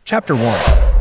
Chapter 1.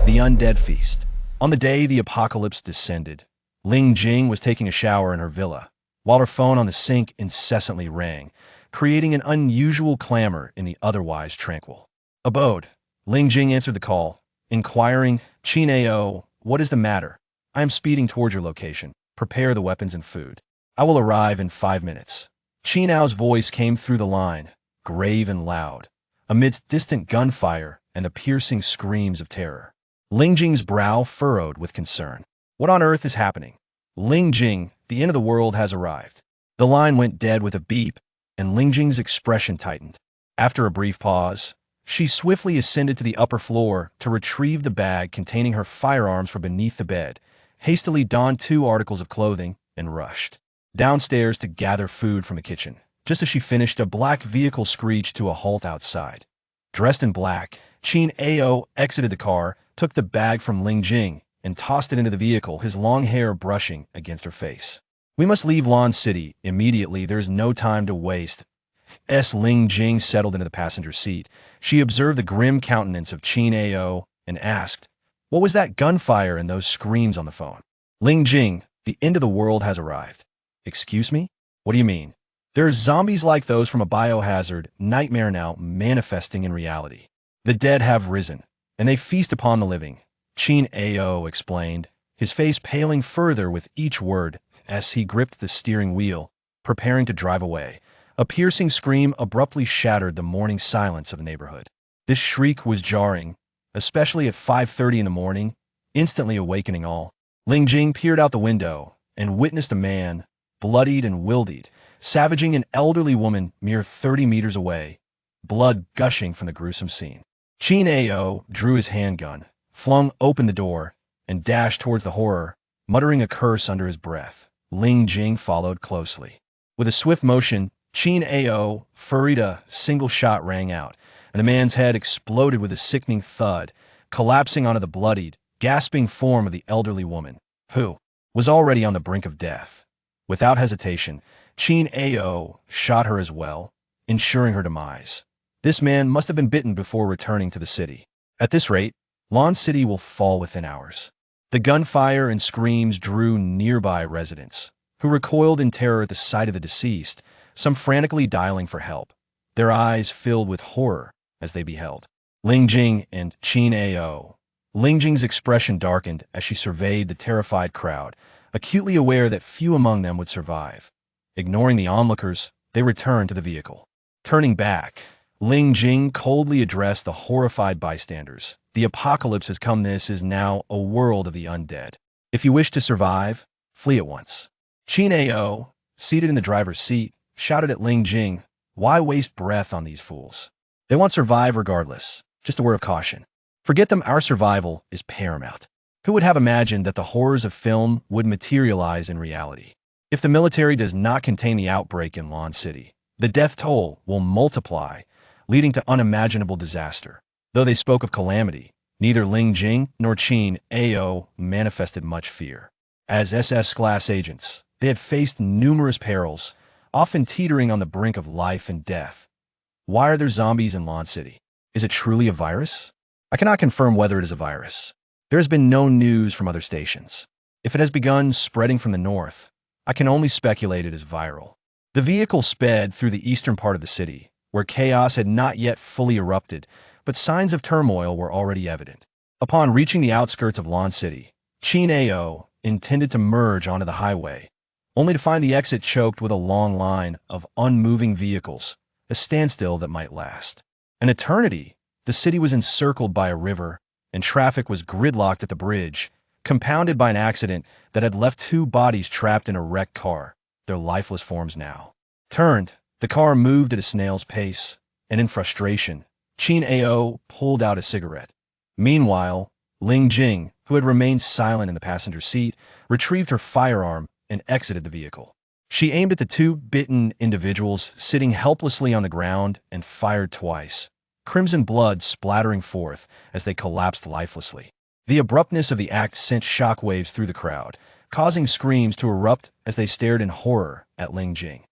The Undead Feast. On the day the apocalypse descended, Ling Jing was taking a shower in her villa, while her phone on the sink incessantly rang, creating an unusual clamor in the otherwise tranquil abode. Ling Jing answered the call, inquiring, "Qin Ao, what is the matter? I am speeding towards your location. Prepare the weapons and food. I will arrive in 5 minutes." Qin Ao's voice came through the line, grave and loud, amidst distant gunfire and the piercing screams of terror. Ling Jing's brow furrowed with concern. What on earth is happening? Ling Jing, the end of the world has arrived. The line went dead with a beep, and Ling Jing's expression tightened. After a brief pause, she swiftly ascended to the upper floor to retrieve the bag containing her firearms from beneath the bed, hastily donned 2 articles of clothing, and rushed downstairs to gather food from the kitchen. Just as she finished, a black vehicle screeched to a halt outside. Dressed in black, Qin Ao exited the car, took the bag from Ling Jing, and tossed it into the vehicle, his long hair brushing against her face. "We must leave Lan City immediately. There is no time to waste." Ling Jing settled into the passenger seat. She observed the grim countenance of Qin Ao and asked, "What was that gunfire and those screams on the phone?" "Ling Jing, the end of the world has arrived." "Excuse me? What do you mean?" "There are zombies like those from a biohazard nightmare now manifesting in reality. The dead have risen, and they feast upon the living," Qin Ao explained, his face paling further with each word as he gripped the steering wheel, preparing to drive away. A piercing scream abruptly shattered the morning silence of the neighborhood. This shriek was jarring, especially at 5:30 in the morning, instantly awakening all. Ling Jing peered out the window and witnessed a man, bloodied and wildered, savaging an elderly woman mere 30 meters away, blood gushing from the gruesome scene. Qin Ao drew his handgun, flung open the door, and dashed towards the horror, muttering a curse under his breath. Ling Jing followed closely. With a swift motion, Qin Ao furried a single shot rang out, and the man's head exploded with a sickening thud, collapsing onto the bloodied, gasping form of the elderly woman, who was already on the brink of death. Without hesitation, Qin Ao shot her as well, ensuring her demise. This man must have been bitten before returning to the city. At this rate, Lan City will fall within hours. The gunfire and screams drew nearby residents, who recoiled in terror at the sight of the deceased, some frantically dialing for help, their eyes filled with horror as they beheld Ling Jing and Qin Ao. Ling Jing's expression darkened as she surveyed the terrified crowd, acutely aware that few among them would survive. Ignoring the onlookers, they returned to the vehicle. Turning back, Ling Jing coldly addressed the horrified bystanders. "The apocalypse has come. This is now a world of the undead. If you wish to survive, flee at once." Qin Ao, seated in the driver's seat, shouted at Ling Jing, "Why waste breath on these fools? They want to survive regardless. Just a word of caution. Forget them, our survival is paramount." Who would have imagined that the horrors of film would materialize in reality? If the military does not contain the outbreak in Lan City, the death toll will multiply, leading to unimaginable disaster. Though they spoke of calamity, neither Ling Jing nor Qin Ao manifested much fear. As SS-class agents, they had faced numerous perils, often teetering on the brink of life and death. Why are there zombies in Lan City? Is it truly a virus? I cannot confirm whether it is a virus. There has been no news from other stations. If it has begun spreading from the north, I can only speculate it is viral. The vehicle sped through the eastern part of the city, where chaos had not yet fully erupted, but signs of turmoil were already evident. Upon reaching the outskirts of Lan City, Qin Ao intended to merge onto the highway, only to find the exit choked with a long line of unmoving vehicles, a standstill that might last an eternity. The city was encircled by a river, and traffic was gridlocked at the bridge, compounded by an accident that had left 2 bodies trapped in a wrecked car, their lifeless forms now turned. The car moved at a snail's pace, and in frustration, Qin Ao pulled out a cigarette. Meanwhile, Ling Jing, who had remained silent in the passenger seat, retrieved her firearm and exited the vehicle. She aimed at the 2 bitten individuals sitting helplessly on the ground and fired twice, crimson blood splattering forth as they collapsed lifelessly. The abruptness of the act sent shockwaves through the crowd, causing screams to erupt as they stared in horror at Ling Jing.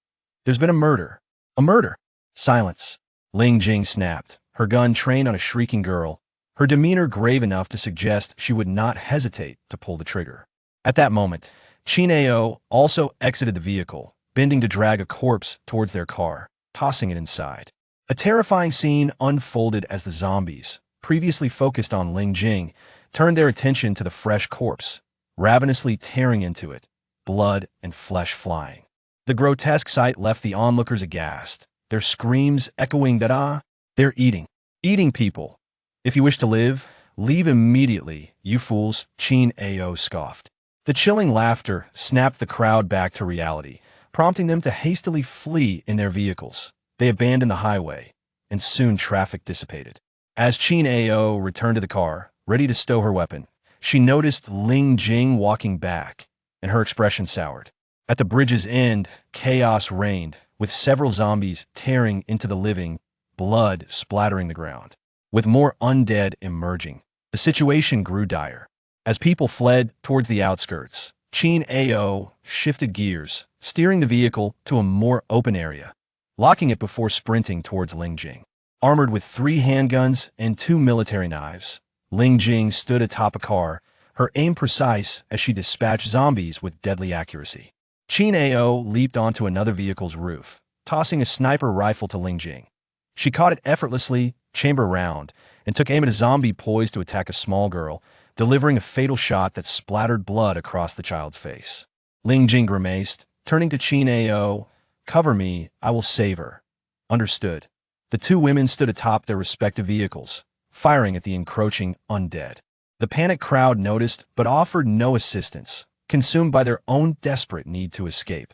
"There's been a murder. A murder!" "Silence!" Ling Jing snapped, her gun trained on a shrieking girl, her demeanor grave enough to suggest she would not hesitate to pull the trigger. At that moment, Chin-ao also exited the vehicle, bending to drag a corpse towards their car, tossing it inside. A terrifying scene unfolded as the zombies, previously focused on Ling Jing, turned their attention to the fresh corpse, ravenously tearing into it, blood and flesh flying. The grotesque sight left the onlookers aghast, their screams echoing that they're eating people. If you wish to live, leave immediately, you fools, Chin-ao scoffed. The chilling laughter snapped the crowd back to reality, prompting them to hastily flee in their vehicles. They abandoned the highway, and soon traffic dissipated. As Chin-ao returned to the car, ready to stow her weapon, she noticed Ling Jing walking back, and her expression soured. At the bridge's end, chaos reigned, with several zombies tearing into the living, blood splattering the ground. With more undead emerging, the situation grew dire. As people fled towards the outskirts, Chin-ao shifted gears, steering the vehicle to a more open area, locking it before sprinting towards Ling Jing. Armored with 3 handguns and 2 military knives, Ling Jing stood atop a car, her aim precise as she dispatched zombies with deadly accuracy. Chin-ao leaped onto another vehicle's roof, tossing a sniper rifle to Ling Jing. She caught it effortlessly, chamber round, and took aim at a zombie poised to attack a small girl, delivering a fatal shot that splattered blood across the child's face. Ling Jing grimaced, turning to Chin-ao, "Cover me, I will save her." Understood. The 2 women stood atop their respective vehicles, firing at the encroaching undead. The panicked crowd noticed but offered no assistance, consumed by their own desperate need to escape.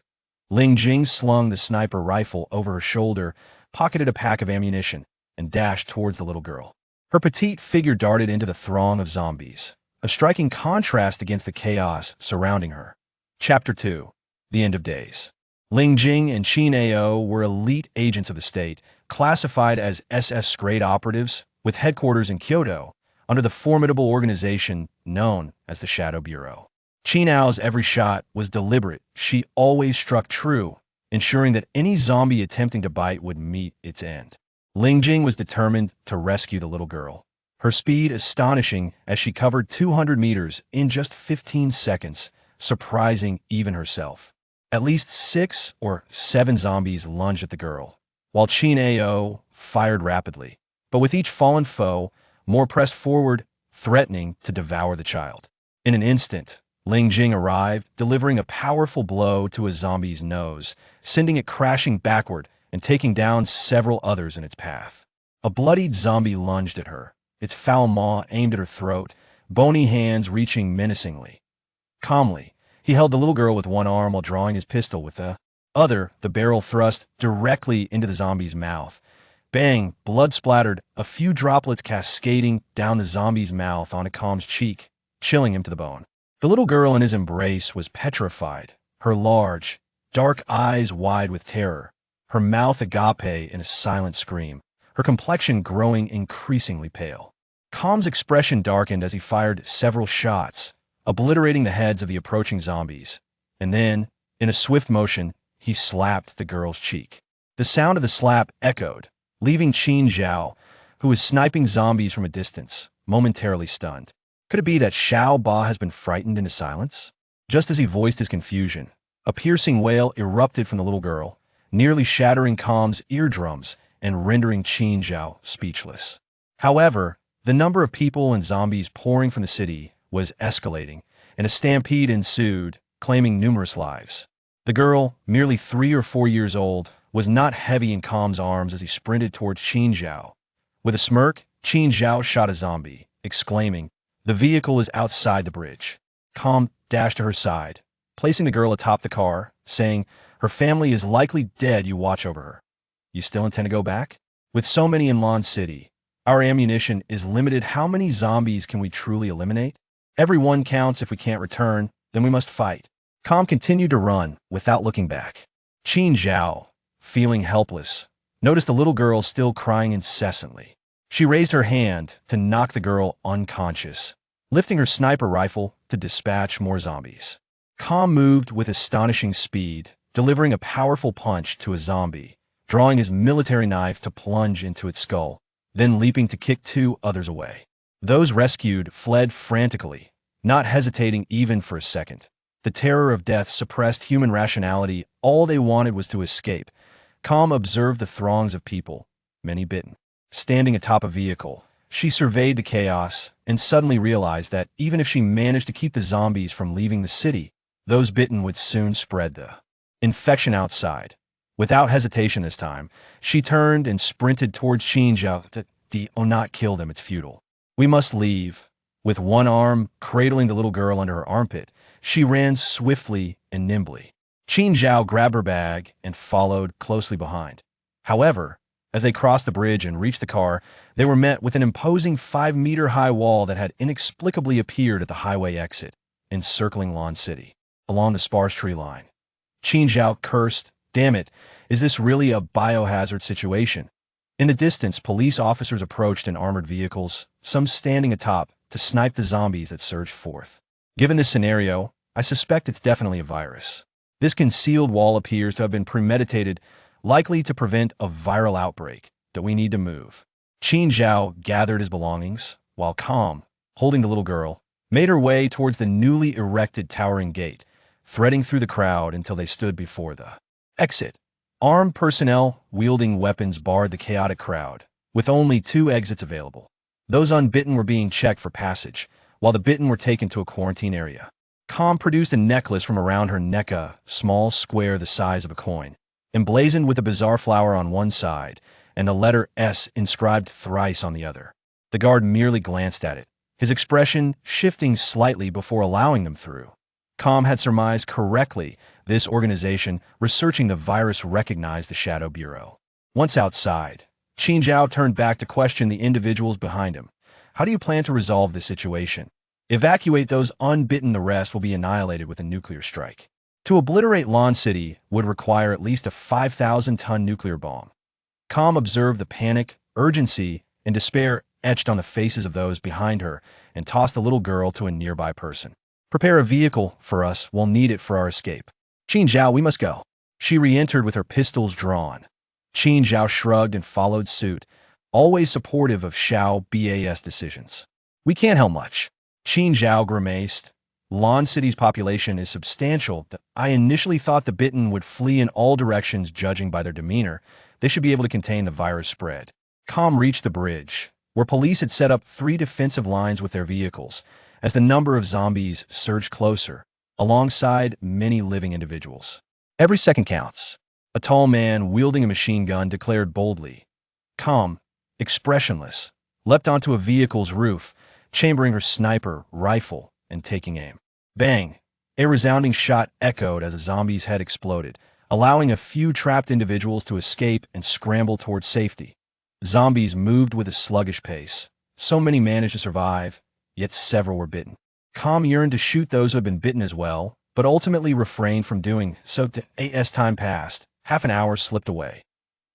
Ling Jing slung the sniper rifle over her shoulder, pocketed a pack of ammunition, and dashed towards the little girl. Her petite figure darted into the throng of zombies, a striking contrast against the chaos surrounding her. Chapter 2. The End of Days. Ling Jing and Chin-ao were elite agents of the state, classified as SS grade operatives, with headquarters in Kyoto, under the formidable organization known as the Shadow Bureau. Chin-ao's every shot was deliberate. She always struck true, ensuring that any zombie attempting to bite would meet its end. Ling Jing was determined to rescue the little girl, her speed astonishing as she covered 200 meters in just 15 seconds, surprising even herself. At least 6 or 7 zombies lunged at the girl, while Chin-ao fired rapidly. But with each fallen foe, more pressed forward, threatening to devour the child. In an instant, Ling Jing arrived, delivering a powerful blow to a zombie's nose, sending it crashing backward and taking down several others in its path. A bloodied zombie lunged at her, its foul maw aimed at her throat, bony hands reaching menacingly. Calmly, he held the little girl with one arm while drawing his pistol with the other, the barrel thrust directly into the zombie's mouth. Bang, blood splattered, a few droplets cascading down the zombie's mouth onto Calm's cheek, chilling him to the bone. The little girl in his embrace was petrified, her large, dark eyes wide with terror, her mouth agape in a silent scream, her complexion growing increasingly pale. Calm's expression darkened as he fired several shots, obliterating the heads of the approaching zombies, and then, in a swift motion, he slapped the girl's cheek. The sound of the slap echoed, leaving Qin Zhao, who was sniping zombies from a distance, momentarily stunned. Could it be that Xiao Ba has been frightened into silence? Just as he voiced his confusion, a piercing wail erupted from the little girl, nearly shattering Calm's eardrums and rendering Qin Zhao speechless. However, the number of people and zombies pouring from the city was escalating, and a stampede ensued, claiming numerous lives. The girl, merely 3 or 4 years old, was not heavy in Calm's arms as he sprinted towards Qin Zhao. With a smirk, Qin Zhao shot a zombie, exclaiming, "The vehicle is outside the bridge." Calm dashed to her side, placing the girl atop the car, saying, "Her family is likely dead, you watch over her. You still intend to go back? With so many in Lan City, our ammunition is limited. How many zombies can we truly eliminate? Every one counts. If we can't return, then we must fight." Calm continued to run, without looking back. Qin Zhao, feeling helpless, noticed the little girl still crying incessantly. She raised her hand to knock the girl unconscious, lifting her sniper rifle to dispatch more zombies. Calm moved with astonishing speed, delivering a powerful punch to a zombie, drawing his military knife to plunge into its skull, then leaping to kick 2 others away. Those rescued fled frantically, not hesitating even for a second. The terror of death suppressed human rationality. All they wanted was to escape. Calm observed the throngs of people, many bitten, standing atop a vehicle. She surveyed the chaos and suddenly realized that even if she managed to keep the zombies from leaving the city, those bitten would soon spread the infection outside. Without hesitation this time, she turned and sprinted towards Xinjiao. Oh, not kill them, it's futile. We must leave. With one arm cradling the little girl under her armpit, she ran swiftly and nimbly. Qin Zhao grabbed her bag and followed closely behind. However, as they crossed the bridge and reached the car, they were met with an imposing 5-meter-high wall that had inexplicably appeared at the highway exit, encircling Lan City, along the sparse tree line. Qin Zhao cursed, "Damn it, is this really a biohazard situation?" In the distance, police officers approached in armored vehicles, some standing atop, to snipe the zombies that surged forth. Given this scenario, I suspect it's definitely a virus. This concealed wall appears to have been premeditated, likely to prevent a viral outbreak that we need to move. Qin Zhao gathered his belongings, while Calm, holding the little girl, made her way towards the newly erected towering gate, threading through the crowd until they stood before the exit. Armed personnel wielding weapons barred the chaotic crowd, with only 2 exits available. Those unbitten were being checked for passage, while the bitten were taken to a quarantine area. Calm produced a necklace from around her neck, a small square the size of a coin, emblazoned with a bizarre flower on one side and the letter S inscribed thrice on the other. The guard merely glanced at it, his expression shifting slightly before allowing them through. Calm had surmised correctly. This organization researching the virus recognized the Shadow Bureau. Once outside, Qin Zhao turned back to question the individuals behind him. "How do you plan to resolve this situation?" "Evacuate those unbitten. The rest will be annihilated with a nuclear strike." To obliterate Lan City would require at least a 5,000-ton nuclear bomb. Calm observed the panic, urgency, and despair etched on the faces of those behind her and tossed the little girl to a nearby person. "Prepare a vehicle for us. We'll need it for our escape." "Qin Zhao, we must go." She re-entered with her pistols drawn. Qin Zhao shrugged and followed suit, always supportive of Xiao Ba's decisions. "We can't help much." Qin Zhao grimaced. "Lan City's population is substantial. I initially thought the bitten would flee in all directions. Judging by their demeanor, they should be able to contain the virus spread." Calm reached the bridge, where police had set up 3 defensive lines with their vehicles, as the number of zombies surged closer, alongside many living individuals. "Every second counts," a tall man wielding a machine gun declared boldly. Calm, expressionless, leapt onto a vehicle's roof, chambering her sniper rifle and taking aim. Bang! A resounding shot echoed as a zombie's head exploded, allowing a few trapped individuals to escape and scramble towards safety. Zombies moved with a sluggish pace. So many managed to survive, yet several were bitten. Calm yearned to shoot those who had been bitten as well, but ultimately refrained from doing so. As time passed, half an hour slipped away.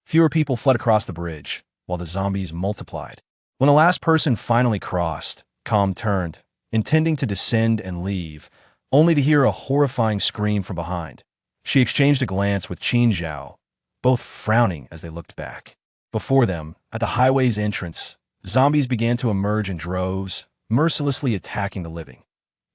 Fewer people fled across the bridge, while the zombies multiplied. When the last person finally crossed, Calm turned, intending to descend and leave, only to hear a horrifying scream from behind. She exchanged a glance with Qin Zhao, both frowning as they looked back. Before them, at the highway's entrance, zombies began to emerge in droves, mercilessly attacking the living.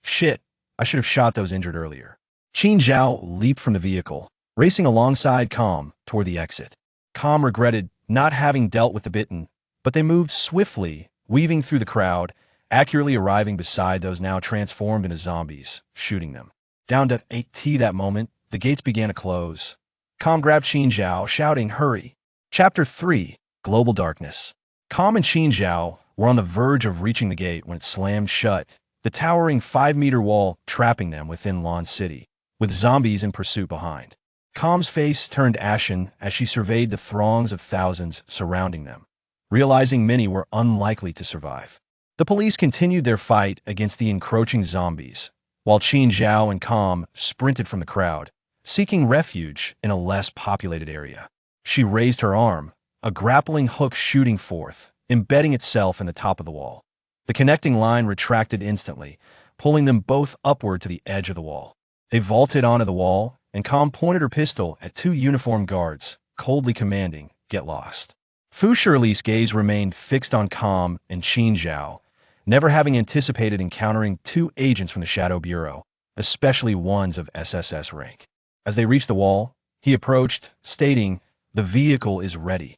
"Shit, I should have shot those injured earlier." Qin Zhao leaped from the vehicle, racing alongside Calm toward the exit. Calm regretted not having dealt with the bitten, but they moved swiftly, weaving through the crowd, accurately arriving beside those now transformed into zombies, shooting them. Down to 8T that moment, the gates began to close. Calm grabbed Qin Zhao, shouting, "Hurry!" Chapter 3, Global Darkness. Calm and Qin Zhao were on the verge of reaching the gate when it slammed shut, the towering 5-meter wall trapping them within Lan City, with zombies in pursuit behind. Calm's face turned ashen as she surveyed the throngs of thousands surrounding them, realizing many were unlikely to survive. The police continued their fight against the encroaching zombies, while Qin Zhao and Calm sprinted from the crowd, seeking refuge in a less populated area. She raised her arm, a grappling hook shooting forth, embedding itself in the top of the wall. The connecting line retracted instantly, pulling them both upward to the edge of the wall. They vaulted onto the wall, and Calm pointed her pistol at 2 uniformed guards, coldly commanding, "Get lost." Fu Shirley's gaze remained fixed on Calm and Qin Zhao, never having anticipated encountering two agents from the Shadow Bureau, especially ones of SSS rank. As they reached the wall, he approached, stating, "The vehicle is ready."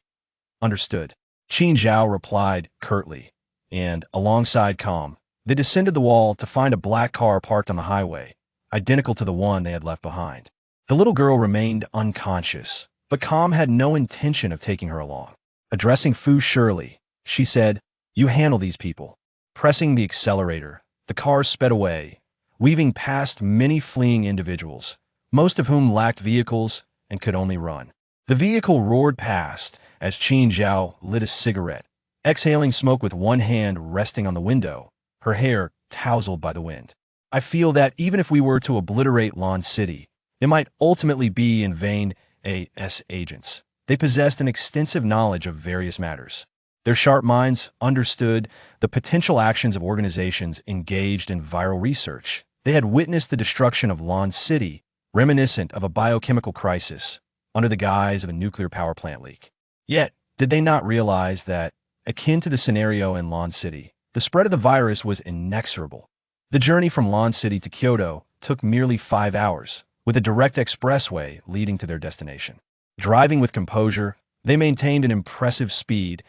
"Understood," Qin Zhao replied curtly, and, alongside Com, they descended the wall to find a black car parked on the highway, identical to the one they had left behind. The little girl remained unconscious, but Com had no intention of taking her along. Addressing Fu Shirley, she said, "You handle these people." Pressing the accelerator, the car sped away, weaving past many fleeing individuals, most of whom lacked vehicles and could only run. The vehicle roared past as Qin Zhao lit a cigarette, exhaling smoke with one hand resting on the window, her hair tousled by the wind. "I feel that even if we were to obliterate Lon City, it might ultimately be in vain. AS agents. They possessed an extensive knowledge of various matters. Their sharp minds understood the potential actions of organizations engaged in viral research. They had witnessed the destruction of Lon City, reminiscent of a biochemical crisis, under the guise of a nuclear power plant leak. Yet, did they not realize that, akin to the scenario in Lon City, the spread of the virus was inexorable? The journey from Lon City to Kyoto took merely 5 hours, with a direct expressway leading to their destination. Driving with composure, they maintained an impressive speed,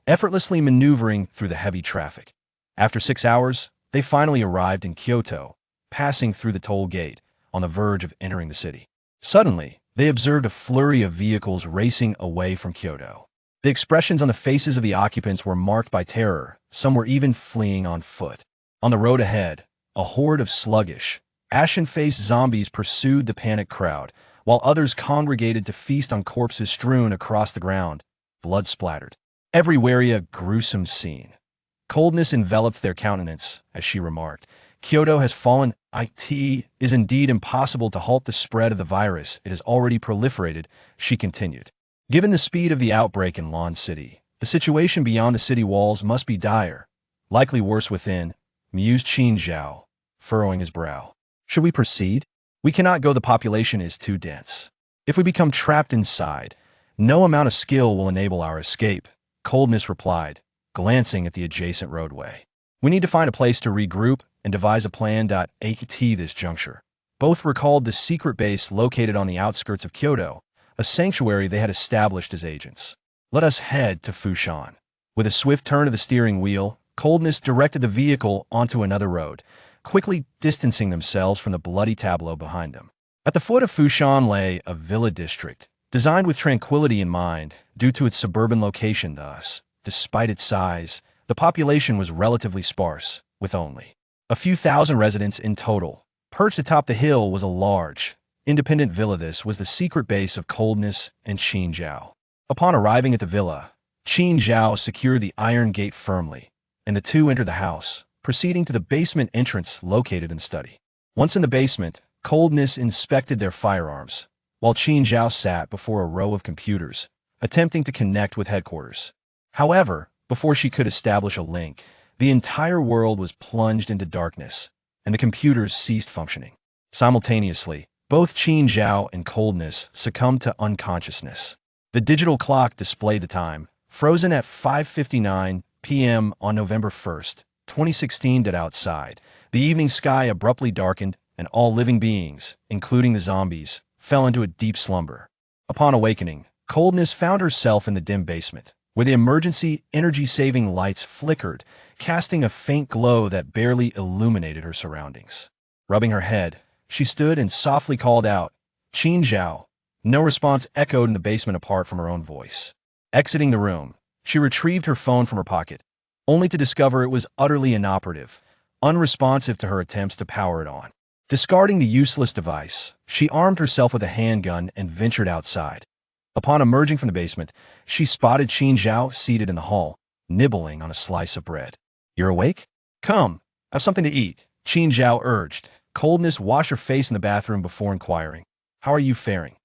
effortlessly maneuvering through the heavy traffic. After 6 hours, they finally arrived in Kyoto, passing through the toll gate, on the verge of entering the city. Suddenly, they observed a flurry of vehicles racing away from Kyoto. The expressions on the faces of the occupants were marked by terror, some were even fleeing on foot. On the road ahead, a horde of sluggish, ashen-faced zombies pursued the panicked crowd, while others congregated to feast on corpses strewn across the ground, blood-splattered. Everywhere a gruesome scene. Coldness enveloped their countenance, as she remarked. "Kyoto has fallen. It is indeed impossible to halt the spread of the virus. It has already proliferated," she continued. "Given the speed of the outbreak in Lon City, the situation beyond the city walls must be dire. Likely worse within," mused Qin Zhao, furrowing his brow. "Should we proceed? We cannot go. The population is too dense. If we become trapped inside, no amount of skill will enable our escape," Coldness replied, glancing at the adjacent roadway. "We need to find a place to regroup and devise a plan. At this juncture, both recalled the secret base located on the outskirts of Kyoto, a sanctuary they had established as agents. "Let us head to Fushan." With a swift turn of the steering wheel, Coldness directed the vehicle onto another road, quickly distancing themselves from the bloody tableau behind them. At the foot of Fushan lay a villa district, designed with tranquility in mind due to its suburban location. Thus, despite its size, the population was relatively sparse, with only a few thousand residents in total. Perched atop the hill was a large, independent villa. This was the secret base of Coldness and Qin Zhao. Upon arriving at the villa, Qin Zhao secured the iron gate firmly, and the two entered the house, proceeding to the basement entrance located in the study. Once in the basement, Coldness inspected their firearms, while Qin Zhao sat before a row of computers, attempting to connect with headquarters. However, before she could establish a link, the entire world was plunged into darkness, and the computers ceased functioning. Simultaneously, both Qin Zhao and Coldness succumbed to unconsciousness. The digital clock displayed the time, frozen at 5:59 p.m. on November 1st, 2016. Outside, the evening sky abruptly darkened, and all living beings, including the zombies, fell into a deep slumber. Upon awakening, Coldness found herself in the dim basement, where the emergency energy-saving lights flickered, casting a faint glow that barely illuminated her surroundings. Rubbing her head, she stood and softly called out, "Qin Zhao." No response echoed in the basement apart from her own voice. Exiting the room, she retrieved her phone from her pocket, only to discover it was utterly inoperative, unresponsive to her attempts to power it on. Discarding the useless device, she armed herself with a handgun and ventured outside. Upon emerging from the basement, she spotted Qin Zhao seated in the hall, nibbling on a slice of bread. "You're awake? Come, have something to eat," Qin Zhao urged. Coldness washed her face in the bathroom before inquiring, "How are you faring?"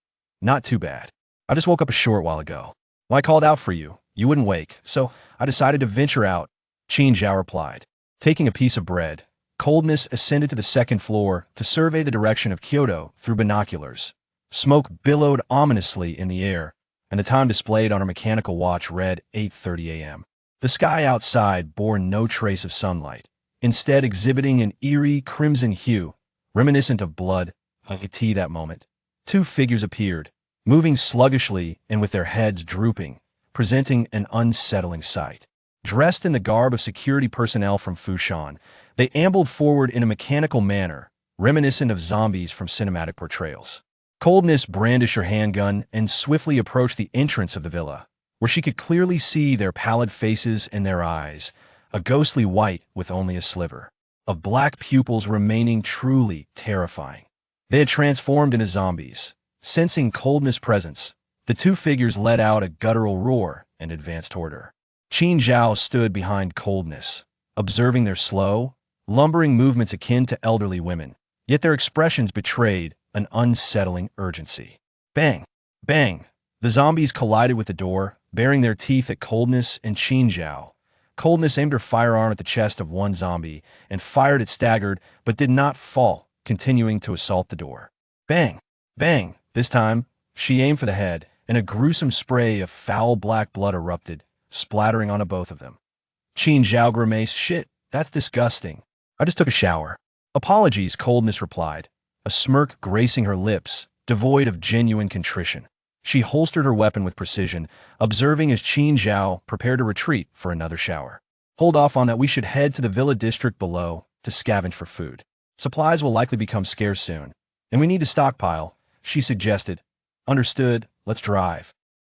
"Not too bad. I just woke up a short while ago. When I called out for you, you wouldn't wake, so I decided to venture out," Qin Zhao replied. Taking a piece of bread, Coldness ascended to the second floor to survey the direction of Kyoto through binoculars. Smoke billowed ominously in the air, and the time displayed on her mechanical watch read 8:30 a.m. The sky outside bore no trace of sunlight, instead exhibiting an eerie crimson hue, reminiscent of blood. I could see that moment. Two figures appeared, moving sluggishly and with their heads drooping, presenting an unsettling sight. Dressed in the garb of security personnel from Fushan, they ambled forward in a mechanical manner, reminiscent of zombies from cinematic portrayals. Coldness brandished her handgun and swiftly approached the entrance of the villa, where she could clearly see their pallid faces and their eyes, a ghostly white with only a sliver of black pupils remaining truly terrifying. They had transformed into zombies. Sensing Coldness' presence, the two figures let out a guttural roar and advanced toward her. Qin Zhao stood behind Coldness, observing their slow, lumbering movements akin to elderly women, yet their expressions betrayed an unsettling urgency. Bang! Bang! The zombies collided with the door, baring their teeth at Coldness and Qin Zhao. Coldness aimed her firearm at the chest of one zombie and fired it staggered, but did not fall, continuing to assault the door. Bang! Bang! This time, she aimed for the head, and a gruesome spray of foul black blood erupted, splattering onto both of them. Qin Zhao grimaced, "Shit, that's disgusting. I just took a shower." "Apologies," Coldness replied, a smirk gracing her lips, devoid of genuine contrition. She holstered her weapon with precision, observing as Qin Zhao prepared to retreat for another shower. "Hold off on that. We should head to the villa district below to scavenge for food. Supplies will likely become scarce soon, and we need to stockpile," she suggested. "Understood. Let's drive."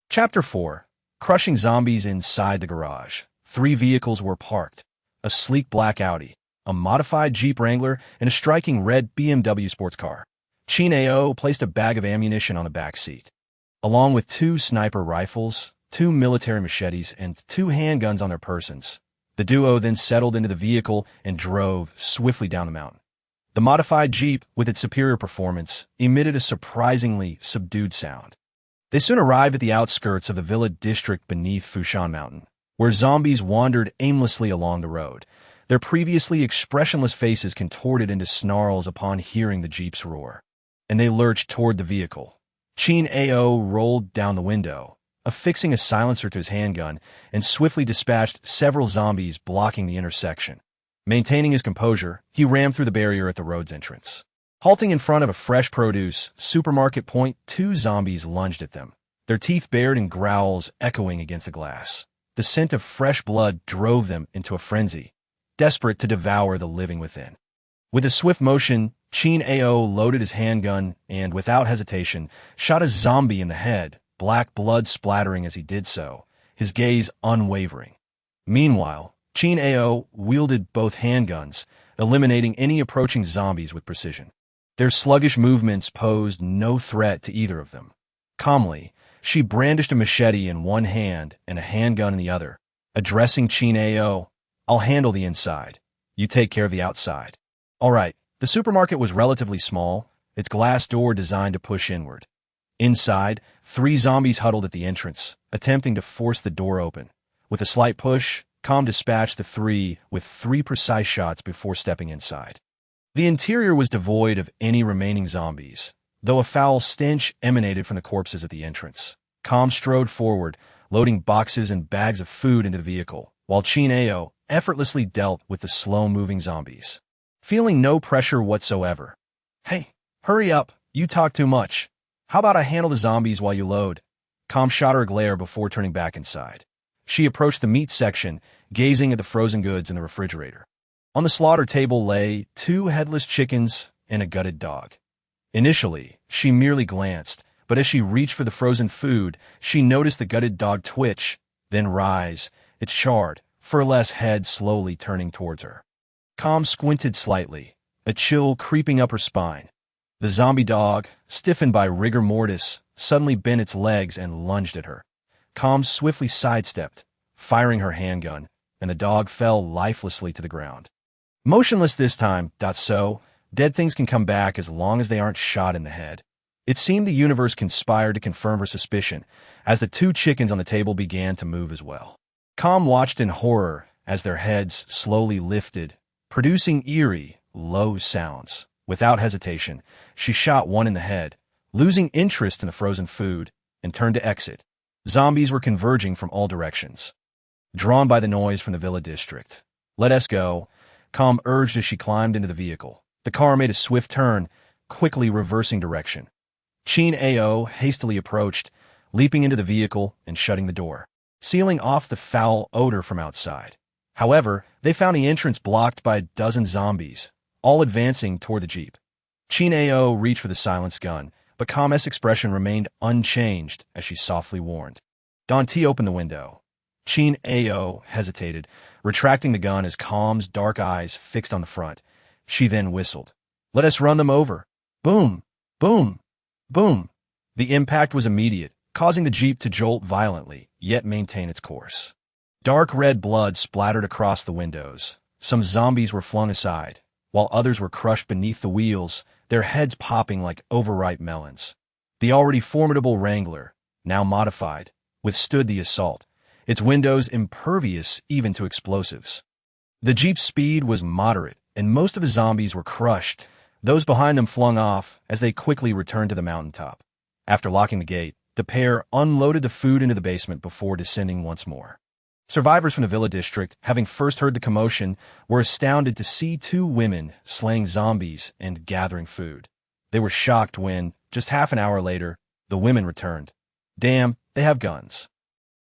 Chapter 4. Crushing zombies inside the garage. 3 vehicles were parked: a sleek black Audi, a modified Jeep Wrangler, and a striking red BMW sports car. Qin Ao placed a bag of ammunition on the back seat, along with 2 sniper rifles, 2 military machetes, and 2 handguns on their persons. The duo then settled into the vehicle and drove swiftly down the mountain. The modified Jeep, with its superior performance, emitted a surprisingly subdued sound. They soon arrived at the outskirts of the villa district beneath Fushan Mountain, where zombies wandered aimlessly along the road, their previously expressionless faces contorted into snarls upon hearing the Jeep's roar. And they lurched toward the vehicle. Qin Ao rolled down the window, affixing a silencer to his handgun, and swiftly dispatched several zombies blocking the intersection. Maintaining his composure, he rammed through the barrier at the road's entrance. Halting in front of a fresh produce supermarket point, 2 zombies lunged at them, their teeth bared in growls echoing against the glass. The scent of fresh blood drove them into a frenzy, desperate to devour the living within. With a swift motion, Qin Ao loaded his handgun and, without hesitation, shot a zombie in the head, black blood splattering as he did so, his gaze unwavering. Meanwhile, Qin Ao wielded both handguns, eliminating any approaching zombies with precision. Their sluggish movements posed no threat to either of them. Calmly, she brandished a machete in one hand and a handgun in the other. Addressing Qin Ao, "I'll handle the inside. You take care of the outside." All right. The supermarket was relatively small, its glass door designed to push inward. Inside, 3 zombies huddled at the entrance, attempting to force the door open. With a slight push, Com dispatched the 3 with 3 precise shots before stepping inside. The interior was devoid of any remaining zombies, though a foul stench emanated from the corpses at the entrance. Com strode forward, loading boxes and bags of food into the vehicle, while Qin Ao effortlessly dealt with the slow-moving zombies. Feeling no pressure whatsoever. "Hey, hurry up, you talk too much. How about I handle the zombies while you load?" Com shot her a glare before turning back inside. She approached the meat section, gazing at the frozen goods in the refrigerator. On the slaughter table lay 2 headless chickens and a gutted dog. Initially, she merely glanced, but as she reached for the frozen food, she noticed the gutted dog twitch, then rise, its charred, fur-less head slowly turning towards her. Com squinted slightly, a chill creeping up her spine. The zombie dog, stiffened by rigor mortis, suddenly bent its legs and lunged at her. Com swiftly sidestepped, firing her handgun, and the dog fell lifelessly to the ground. Motionless this time, so, dead things can come back as long as they aren't shot in the head. It seemed the universe conspired to confirm her suspicion, as the 2 chickens on the table began to move as well. Com watched in horror as their heads slowly lifted, producing eerie, low sounds. Without hesitation, she shot one in the head, losing interest in the frozen food, and turned to exit. Zombies were converging from all directions, drawn by the noise from the villa district. "Let us go," Calm urged as she climbed into the vehicle. The car made a swift turn, quickly reversing direction. Chin Ao hastily approached, leaping into the vehicle and shutting the door, sealing off the foul odor from outside. However, they found the entrance blocked by a dozen zombies, all advancing toward the Jeep. Chin Ao reached for the silenced gun, but Calm's expression remained unchanged as she softly warned. Danti opened the window. Chin Ao hesitated, retracting the gun as Calm's dark eyes fixed on the front. She then whistled. "Let us run them over." Boom! Boom! Boom! The impact was immediate, causing the Jeep to jolt violently, yet maintain its course. Dark red blood splattered across the windows. Some zombies were flung aside, while others were crushed beneath the wheels, their heads popping like overripe melons. The already formidable Wrangler, now modified, withstood the assault, its windows impervious even to explosives. The Jeep's speed was moderate, and most of the zombies were crushed, those behind them flung off as they quickly returned to the mountaintop. After locking the gate, the pair unloaded the food into the basement before descending once more. Survivors from the Villa district, having first heard the commotion, were astounded to see two women slaying zombies and gathering food. They were shocked when, just half an hour later, the women returned. Damn, they have guns.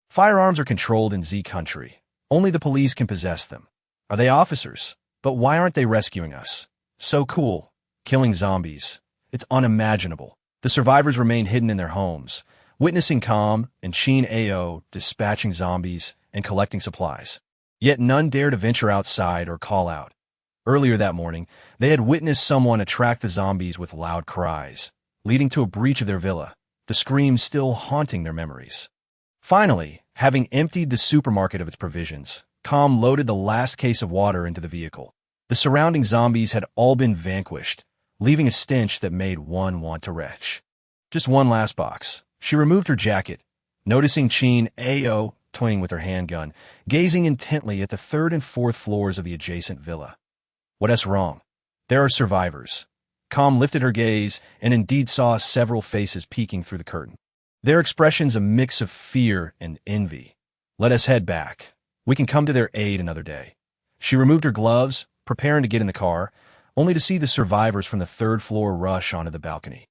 Firearms are controlled in Z country. Only the police can possess them. Are they officers? But why aren't they rescuing us? So cool. Killing zombies. It's unimaginable. The survivors remained hidden in their homes, witnessing Calm and Chin Ao dispatching zombies and collecting supplies. Yet none dared to venture outside or call out. Earlier that morning, they had witnessed someone attract the zombies with loud cries, leading to a breach of their villa, the screams still haunting their memories. Finally, having emptied the supermarket of its provisions, Calm loaded the last case of water into the vehicle. The surrounding zombies had all been vanquished, leaving a stench that made one want to retch. Just one last box. She removed her jacket, noticing Chin Ao toying with her handgun, gazing intently at the third and fourth floors of the adjacent villa. What's wrong? There are survivors. Calm lifted her gaze and indeed saw several faces peeking through the curtain. Their expressions a mix of fear and envy. Let us head back. We can come to their aid another day. She removed her gloves, preparing to get in the car, only to see the survivors from the third floor rush onto the balcony.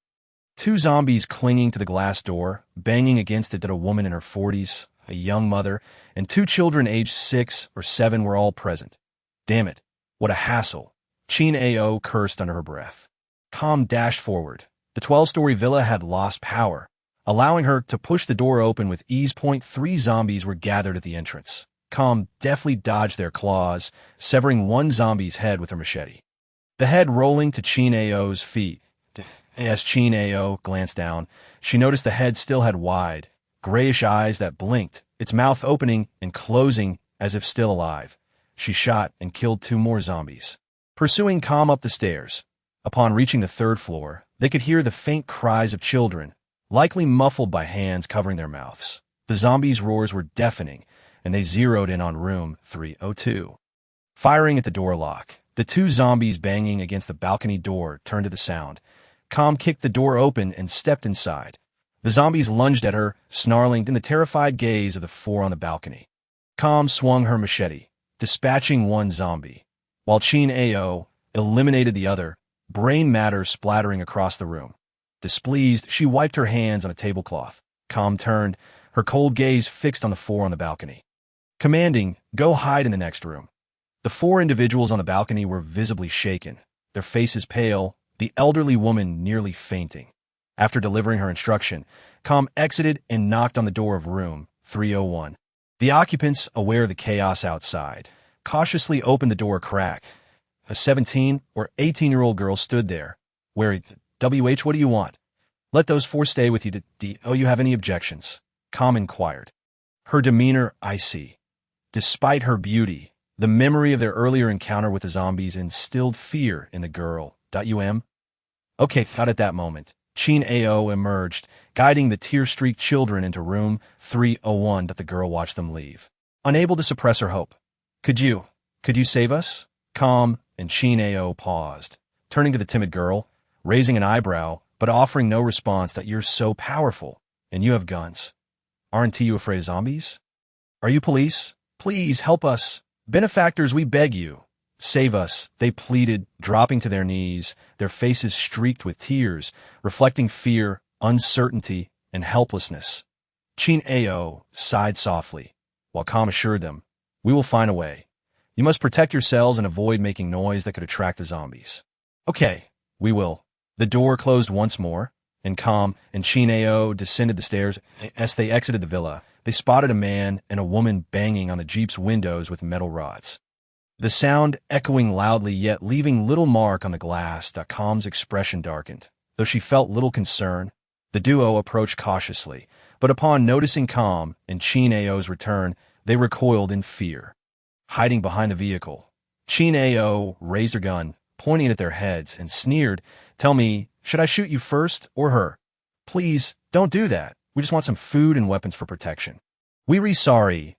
Two zombies clinging to the glass door, banging against it that a woman in her 40s, a young mother, and two children aged 6 or 7 were all present. Damn it, what a hassle. Chin Ao cursed under her breath. Calm dashed forward. The 12-story villa had lost power, allowing her to push the door open with ease. 3 zombies were gathered at the entrance. Calm deftly dodged their claws, severing one zombie's head with her machete. The head rolling to Chin Ao's feet. As Chin Ao glanced down, she noticed the head still had wide, grayish eyes that blinked, its mouth opening and closing as if still alive. She shot and killed 2 more zombies. Pursuing Calm up the stairs. Upon reaching the 3rd floor, they could hear the faint cries of children, likely muffled by hands covering their mouths. The zombies' roars were deafening, and they zeroed in on room 302. Firing at the door lock, the 2 zombies banging against the balcony door turned to the sound. Calm kicked the door open and stepped inside. The zombies lunged at her, snarling in the terrified gaze of the 4 on the balcony. Calm swung her machete, dispatching one zombie, while Chin Ao eliminated the other, brain matter splattering across the room. Displeased, she wiped her hands on a tablecloth. Calm turned, her cold gaze fixed on the 4 on the balcony. Commanding, "Go hide in the next room." The 4 individuals on the balcony were visibly shaken, their faces pale, the elderly woman nearly fainting. After delivering her instruction, Calm exited and knocked on the door of room 301. The occupants, aware of the chaos outside, cautiously opened the door a crack. A 17 or 18-year-old girl stood there, wary. "WH, what do you want? Let those 4 stay with you. Do you have any objections?" Calm inquired. Her demeanor icy. Despite her beauty, the memory of their earlier encounter with the zombies instilled fear in the girl. Okay, not at that moment. Chin Ao emerged, guiding the tear-streaked children into room 301. The girl watched them leave, unable to suppress her hope. Could you save us?" Calm and Chin Ao paused, turning to the timid girl, raising an eyebrow, but offering no response. "You're so powerful, and you have guns. Aren't you afraid of zombies? Are you police? Please help us. Benefactors, we beg you." Save us, they pleaded, dropping to their knees, their faces streaked with tears, reflecting fear, uncertainty, and helplessness. Chin Ao sighed softly, while Calm assured them, "We will find a way. You must protect yourselves and avoid making noise that could attract the zombies." "Okay, we will." The door closed once more, and Calm and Chin Ao descended the stairs. As they exited the villa, they spotted a man and a woman banging on the Jeep's windows with metal rods. The sound echoing loudly yet leaving little mark on the glass. Calm's expression darkened. Though she felt little concern, the duo approached cautiously, but upon noticing Calm and Chin Ao's return, they recoiled in fear. Hiding behind the vehicle, Chin Ao raised her gun, pointing it at their heads, and sneered, "Tell me, should I shoot you first or her? Please, don't do that. We just want some food and weapons for protection." We're sorry.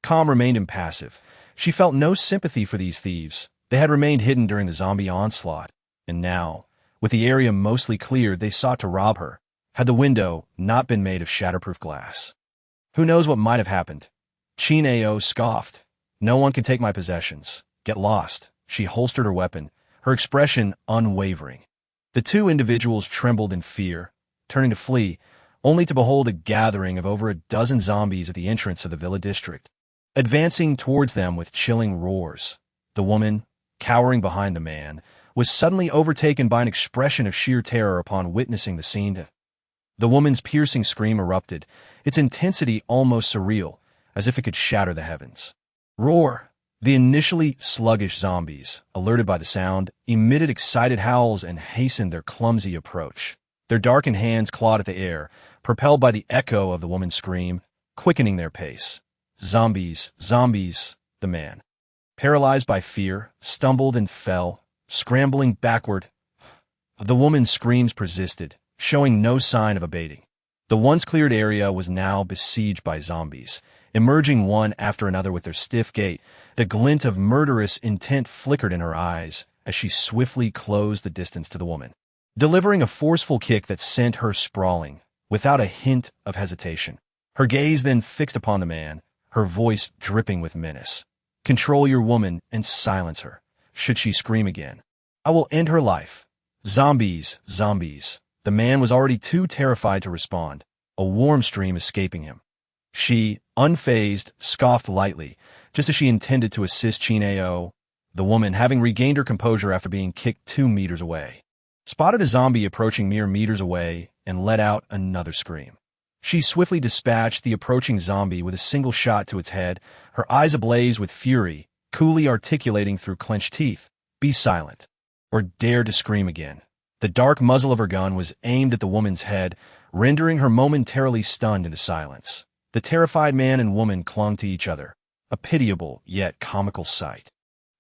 Calm remained impassive. She felt no sympathy for these thieves. They had remained hidden during the zombie onslaught, and now, with the area mostly cleared, they sought to rob her, had the window not been made of shatterproof glass. Who knows what might have happened? Chin Ao scoffed. "No one can take my possessions. Get lost." She holstered her weapon, her expression unwavering. The two individuals trembled in fear, turning to flee, only to behold a gathering of over a dozen zombies at the entrance of the villa district, advancing towards them with chilling roars. The woman, cowering behind the man, was suddenly overtaken by an expression of sheer terror upon witnessing the scene. The woman's piercing scream erupted, its intensity almost surreal, as if it could shatter the heavens. Roar! The initially sluggish zombies, alerted by the sound, emitted excited howls and hastened their clumsy approach. Their darkened hands clawed at the air, propelled by the echo of the woman's scream, quickening their pace. "Zombies, zombies," the man, paralyzed by fear, stumbled and fell, scrambling backward. The woman's screams persisted, showing no sign of abating. The once cleared area was now besieged by zombies, emerging one after another with their stiff gait. The glint of murderous intent flickered in her eyes as she swiftly closed the distance to the woman, delivering a forceful kick that sent her sprawling, without a hint of hesitation. Her gaze then fixed upon the man, her voice dripping with menace. "Control your woman and silence her. Should she scream again, I will end her life." "Zombies, zombies." The man was already too terrified to respond, a warm stream escaping him. She, unfazed, scoffed lightly, just as she intended to assist Chin Ao. The woman, having regained her composure after being kicked 2 meters away, spotted a zombie approaching mere meters away and let out another scream. She swiftly dispatched the approaching zombie with a single shot to its head, her eyes ablaze with fury, coolly articulating through clenched teeth, "Be silent, or dare to scream again." The dark muzzle of her gun was aimed at the woman's head, rendering her momentarily stunned into silence. The terrified man and woman clung to each other, a pitiable yet comical sight.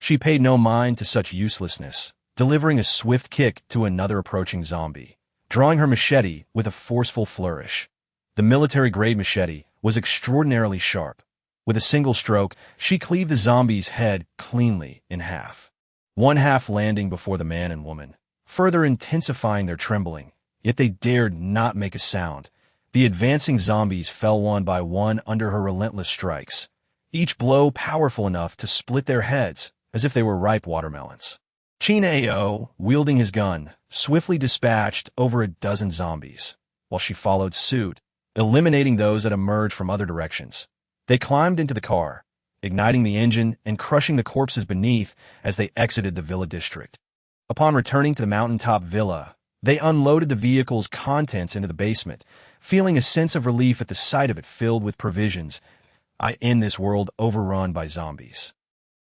She paid no mind to such uselessness, delivering a swift kick to another approaching zombie, drawing her machete with a forceful flourish. The military-grade machete was extraordinarily sharp. With a single stroke, she cleaved the zombie's head cleanly in half, one half landing before the man and woman, further intensifying their trembling. Yet they dared not make a sound. The advancing zombies fell one by one under her relentless strikes, each blow powerful enough to split their heads as if they were ripe watermelons. Chin Ao, wielding his gun, swiftly dispatched over a dozen zombies, while she followed suit, eliminating those that emerged from other directions. They climbed into the car, igniting the engine and crushing the corpses beneath as they exited the villa district. Upon returning to the mountaintop villa, they unloaded the vehicle's contents into the basement, feeling a sense of relief at the sight of it filled with provisions. In this world overrun by zombies,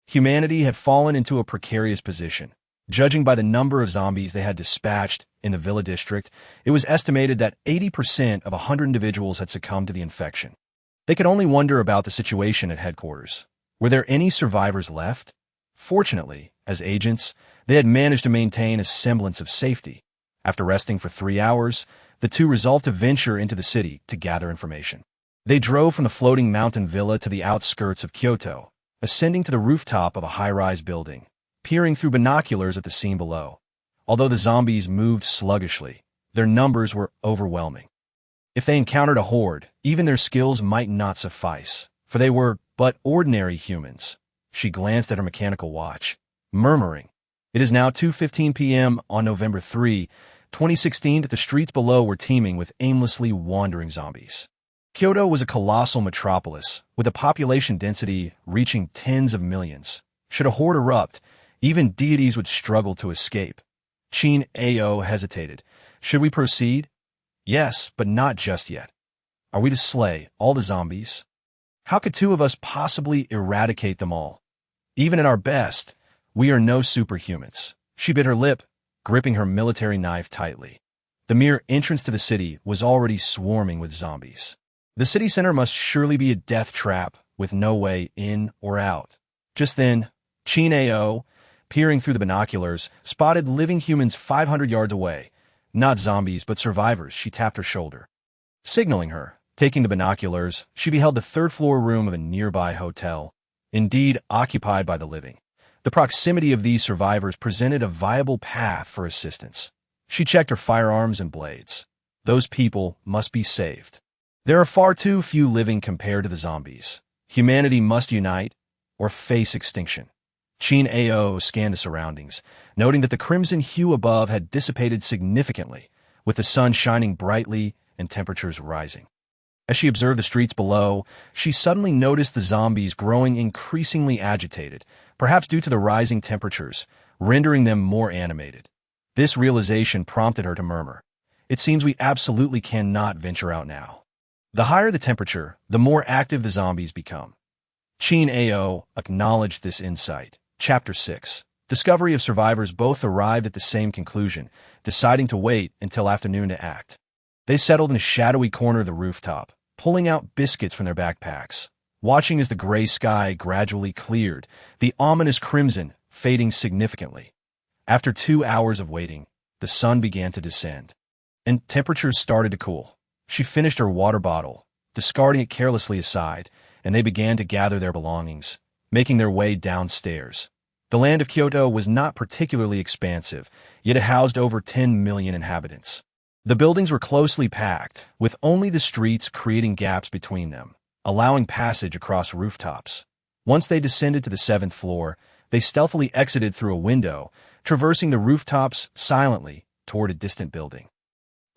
humanity had fallen into a precarious position. Judging by the number of zombies they had dispatched in the villa district, it was estimated that 80% of 100 individuals had succumbed to the infection. They could only wonder about the situation at headquarters. Were there any survivors left? Fortunately, as agents, they had managed to maintain a semblance of safety. After resting for 3 hours, the two resolved to venture into the city to gather information. They drove from the floating mountain villa to the outskirts of Kyoto, ascending to the rooftop of a high-rise building, peering through binoculars at the scene below. Although the zombies moved sluggishly, their numbers were overwhelming. If they encountered a horde, even their skills might not suffice, for they were but ordinary humans. She glanced at her mechanical watch, murmuring, "It is now 2:15 p.m. on November 3, 2016, that the streets below were teeming with aimlessly wandering zombies." Kyoto was a colossal metropolis, with a population density reaching tens of millions. Should a horde erupt, even deities would struggle to escape. Chin Ao hesitated. "Should we proceed?" "Yes, but not just yet. Are we to slay all the zombies? How could two of us possibly eradicate them all? Even at our best, we are no superhumans." She bit her lip, gripping her military knife tightly. The mere entrance to the city was already swarming with zombies. The city center must surely be a death trap with no way in or out. Just then, Chin Ao, peering through the binoculars, spotted living humans 500 yards away. Not zombies, but survivors. She tapped her shoulder, signaling her. Taking the binoculars, she beheld the third-floor room of a nearby hotel, indeed occupied by the living. The proximity of these survivors presented a viable path for assistance. She checked her firearms and blades. Those people must be saved. There are far too few living compared to the zombies. Humanity must unite or face extinction. Chin Ao scanned the surroundings, noting that the crimson hue above had dissipated significantly, with the sun shining brightly and temperatures rising. As she observed the streets below, she suddenly noticed the zombies growing increasingly agitated, perhaps due to the rising temperatures, rendering them more animated. This realization prompted her to murmur, "It seems we absolutely cannot venture out now." The higher the temperature, the more active the zombies become. Chin Ao acknowledged this insight. Chapter 6. Discovery of survivors both arrived at the same conclusion, deciding to wait until afternoon to act. They settled in a shadowy corner of the rooftop, pulling out biscuits from their backpacks, watching as the gray sky gradually cleared, the ominous crimson fading significantly. After 2 hours of waiting, the sun began to descend, and temperatures started to cool. She finished her water bottle, discarding it carelessly aside, and they began to gather their belongings, making their way downstairs. The land of Kyoto was not particularly expansive, yet it housed over 10 million inhabitants. The buildings were closely packed, with only the streets creating gaps between them, allowing passage across rooftops. Once they descended to the 7th floor, they stealthily exited through a window, traversing the rooftops silently toward a distant building.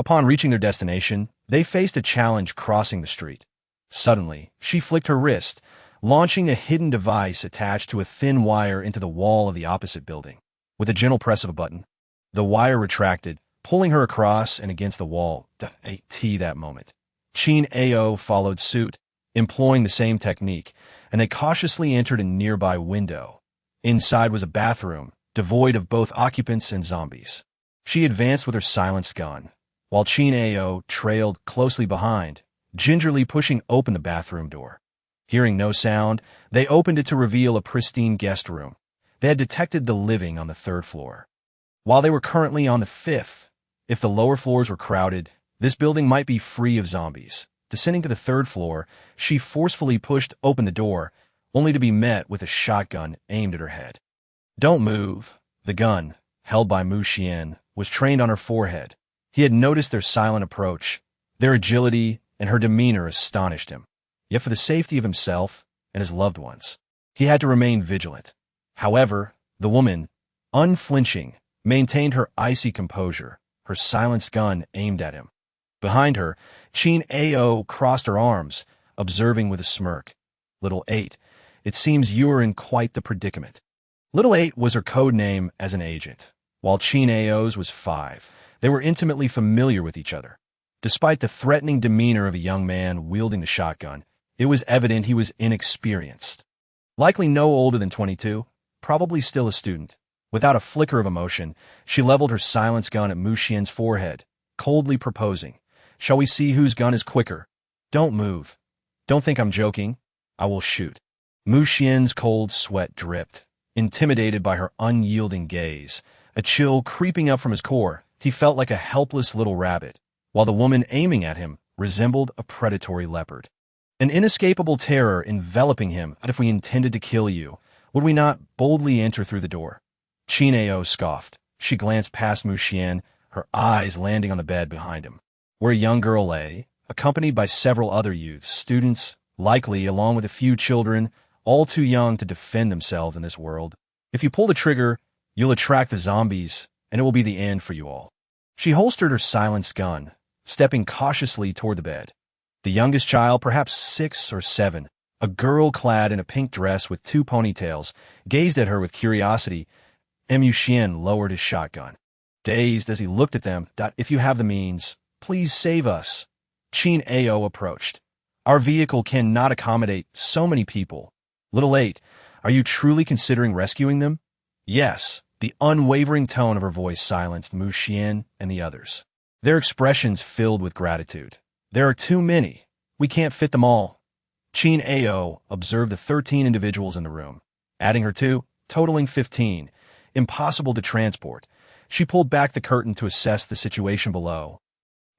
Upon reaching their destination, they faced a challenge crossing the street. Suddenly, she flicked her wrist, launching a hidden device attached to a thin wire into the wall of the opposite building. With a gentle press of a button, the wire retracted, pulling her across and against the wall. That moment. Chin Ao followed suit, employing the same technique, and they cautiously entered a nearby window. Inside was a bathroom, devoid of both occupants and zombies. She advanced with her silenced gun, while Chin Ao trailed closely behind, gingerly pushing open the bathroom door. Hearing no sound, they opened it to reveal a pristine guest room. They had detected the living on the 3rd floor, while they were currently on the 5th. If the lower floors were crowded, this building might be free of zombies. Descending to the 3rd floor, she forcefully pushed open the door, only to be met with a shotgun aimed at her head. "Don't move." The gun, held by Mu Xian, was trained on her forehead. He had noticed their silent approach. Their agility and her demeanor astonished him. Yet for the safety of himself and his loved ones, he had to remain vigilant. However, the woman, unflinching, maintained her icy composure, her silenced gun aimed at him. Behind her, Chin Ao crossed her arms, observing with a smirk. "Little 8, it seems you are in quite the predicament." Little 8 was her code name as an agent, while Chin Ao's was 5. They were intimately familiar with each other. Despite the threatening demeanor of a young man wielding the shotgun, it was evident he was inexperienced. Likely no older than 22, probably still a student. Without a flicker of emotion, she leveled her silenced gun at Mu Xian's forehead, coldly proposing, "Shall we see whose gun is quicker? Don't move. Don't think I'm joking. I will shoot." Mu Xian's cold sweat dripped, intimidated by her unyielding gaze. A chill creeping up from his core, he felt like a helpless little rabbit, while the woman aiming at him resembled a predatory leopard. An inescapable terror enveloping him. "If we intended to kill you, would we not boldly enter through the door?" Chin Ao scoffed. She glanced past Mu Xian, her eyes landing on the bed behind him, where a young girl lay, accompanied by several other youths, students, likely along with a few children, all too young to defend themselves in this world. If you pull the trigger, you'll attract the zombies, and it will be the end for you all. She holstered her silenced gun, stepping cautiously toward the bed. The youngest child, perhaps 6 or 7, a girl clad in a pink dress with 2 ponytails, gazed at her with curiosity. Mu Xian lowered his shotgun. Dazed as he looked at them, "If you have the means, please save us." Qin Ao approached. "Our vehicle cannot accommodate so many people." "Little 8, are you truly considering rescuing them?" "Yes." The unwavering tone of her voice silenced Mu Xian and the others. Their expressions filled with gratitude. "There are too many. We can't fit them all." Qin Ao observed the 13 individuals in the room, adding her 2, totaling 15. Impossible to transport. She pulled back the curtain to assess the situation below.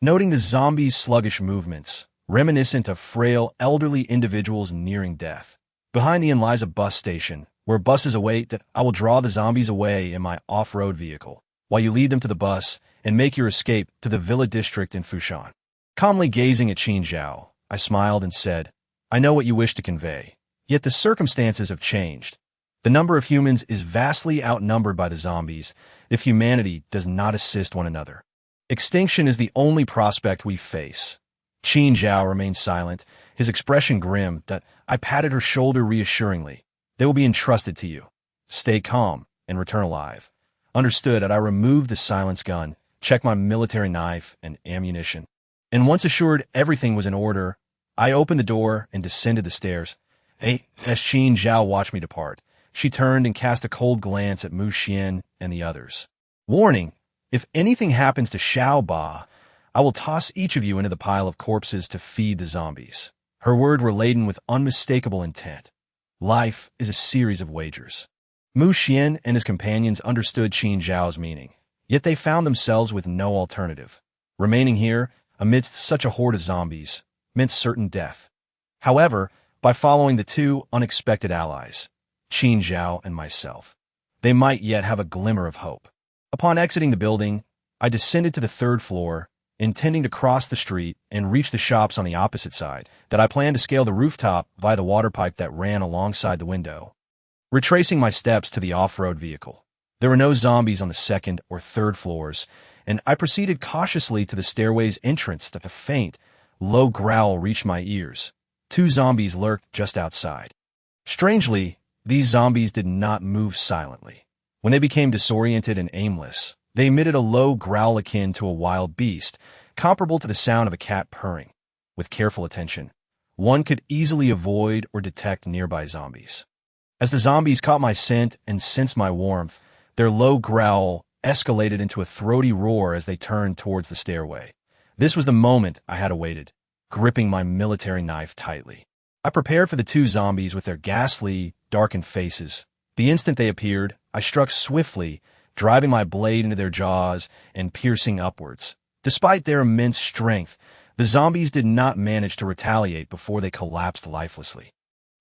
Noting the zombies' sluggish movements, reminiscent of frail, elderly individuals nearing death. Behind the inn lies a bus station, where buses await. I will draw the zombies away in my off-road vehicle, while you lead them to the bus and make your escape to the villa district in Fushan. Calmly gazing at Qin Zhao, I smiled and said, "I know what you wish to convey, yet the circumstances have changed. The number of humans is vastly outnumbered by the zombies if humanity does not assist one another. Extinction is the only prospect we face." Qin Zhao remained silent, his expression grim. I patted her shoulder reassuringly. "They will be entrusted to you. Stay calm and return alive." "Understood." I removed the silenced gun, checked my military knife and ammunition, and once assured everything was in order, I opened the door and descended the stairs. As Qin Zhao watched me depart, she turned and cast a cold glance at Mu Xian and the others. "Warning, if anything happens to Xiao Ba, I will toss each of you into the pile of corpses to feed the zombies." Her words were laden with unmistakable intent. Life is a series of wagers. Mu Xian and his companions understood Qin Zhao's meaning, yet they found themselves with no alternative. Remaining here, amidst such a horde of zombies, meant certain death. However, by following the 2 unexpected allies, Qin Zhao and myself, they might yet have a glimmer of hope. Upon exiting the building, I descended to the 3rd floor, intending to cross the street and reach the shops on the opposite side, that I planned to scale the rooftop via the water pipe that ran alongside the window. Retracing my steps to the off-road vehicle, there were no zombies on the 2nd or 3rd floors, and I proceeded cautiously to the stairway's entrance. A faint, low growl reached my ears. 2 zombies lurked just outside. Strangely, these zombies did not move silently. When they became disoriented and aimless, they emitted a low growl akin to a wild beast, comparable to the sound of a cat purring. With careful attention, one could easily avoid or detect nearby zombies. As the zombies caught my scent and sensed my warmth, their low growl escalated into a throaty roar as they turned towards the stairway. This was the moment I had awaited, gripping my military knife tightly. I prepared for the 2 zombies with their ghastly, darkened faces. The instant they appeared, I struck swiftly, driving my blade into their jaws and piercing upwards. Despite their immense strength, the zombies did not manage to retaliate before they collapsed lifelessly.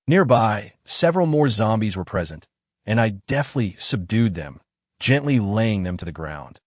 Nearby, several more zombies were present, and I deftly subdued them, gently laying them to the ground.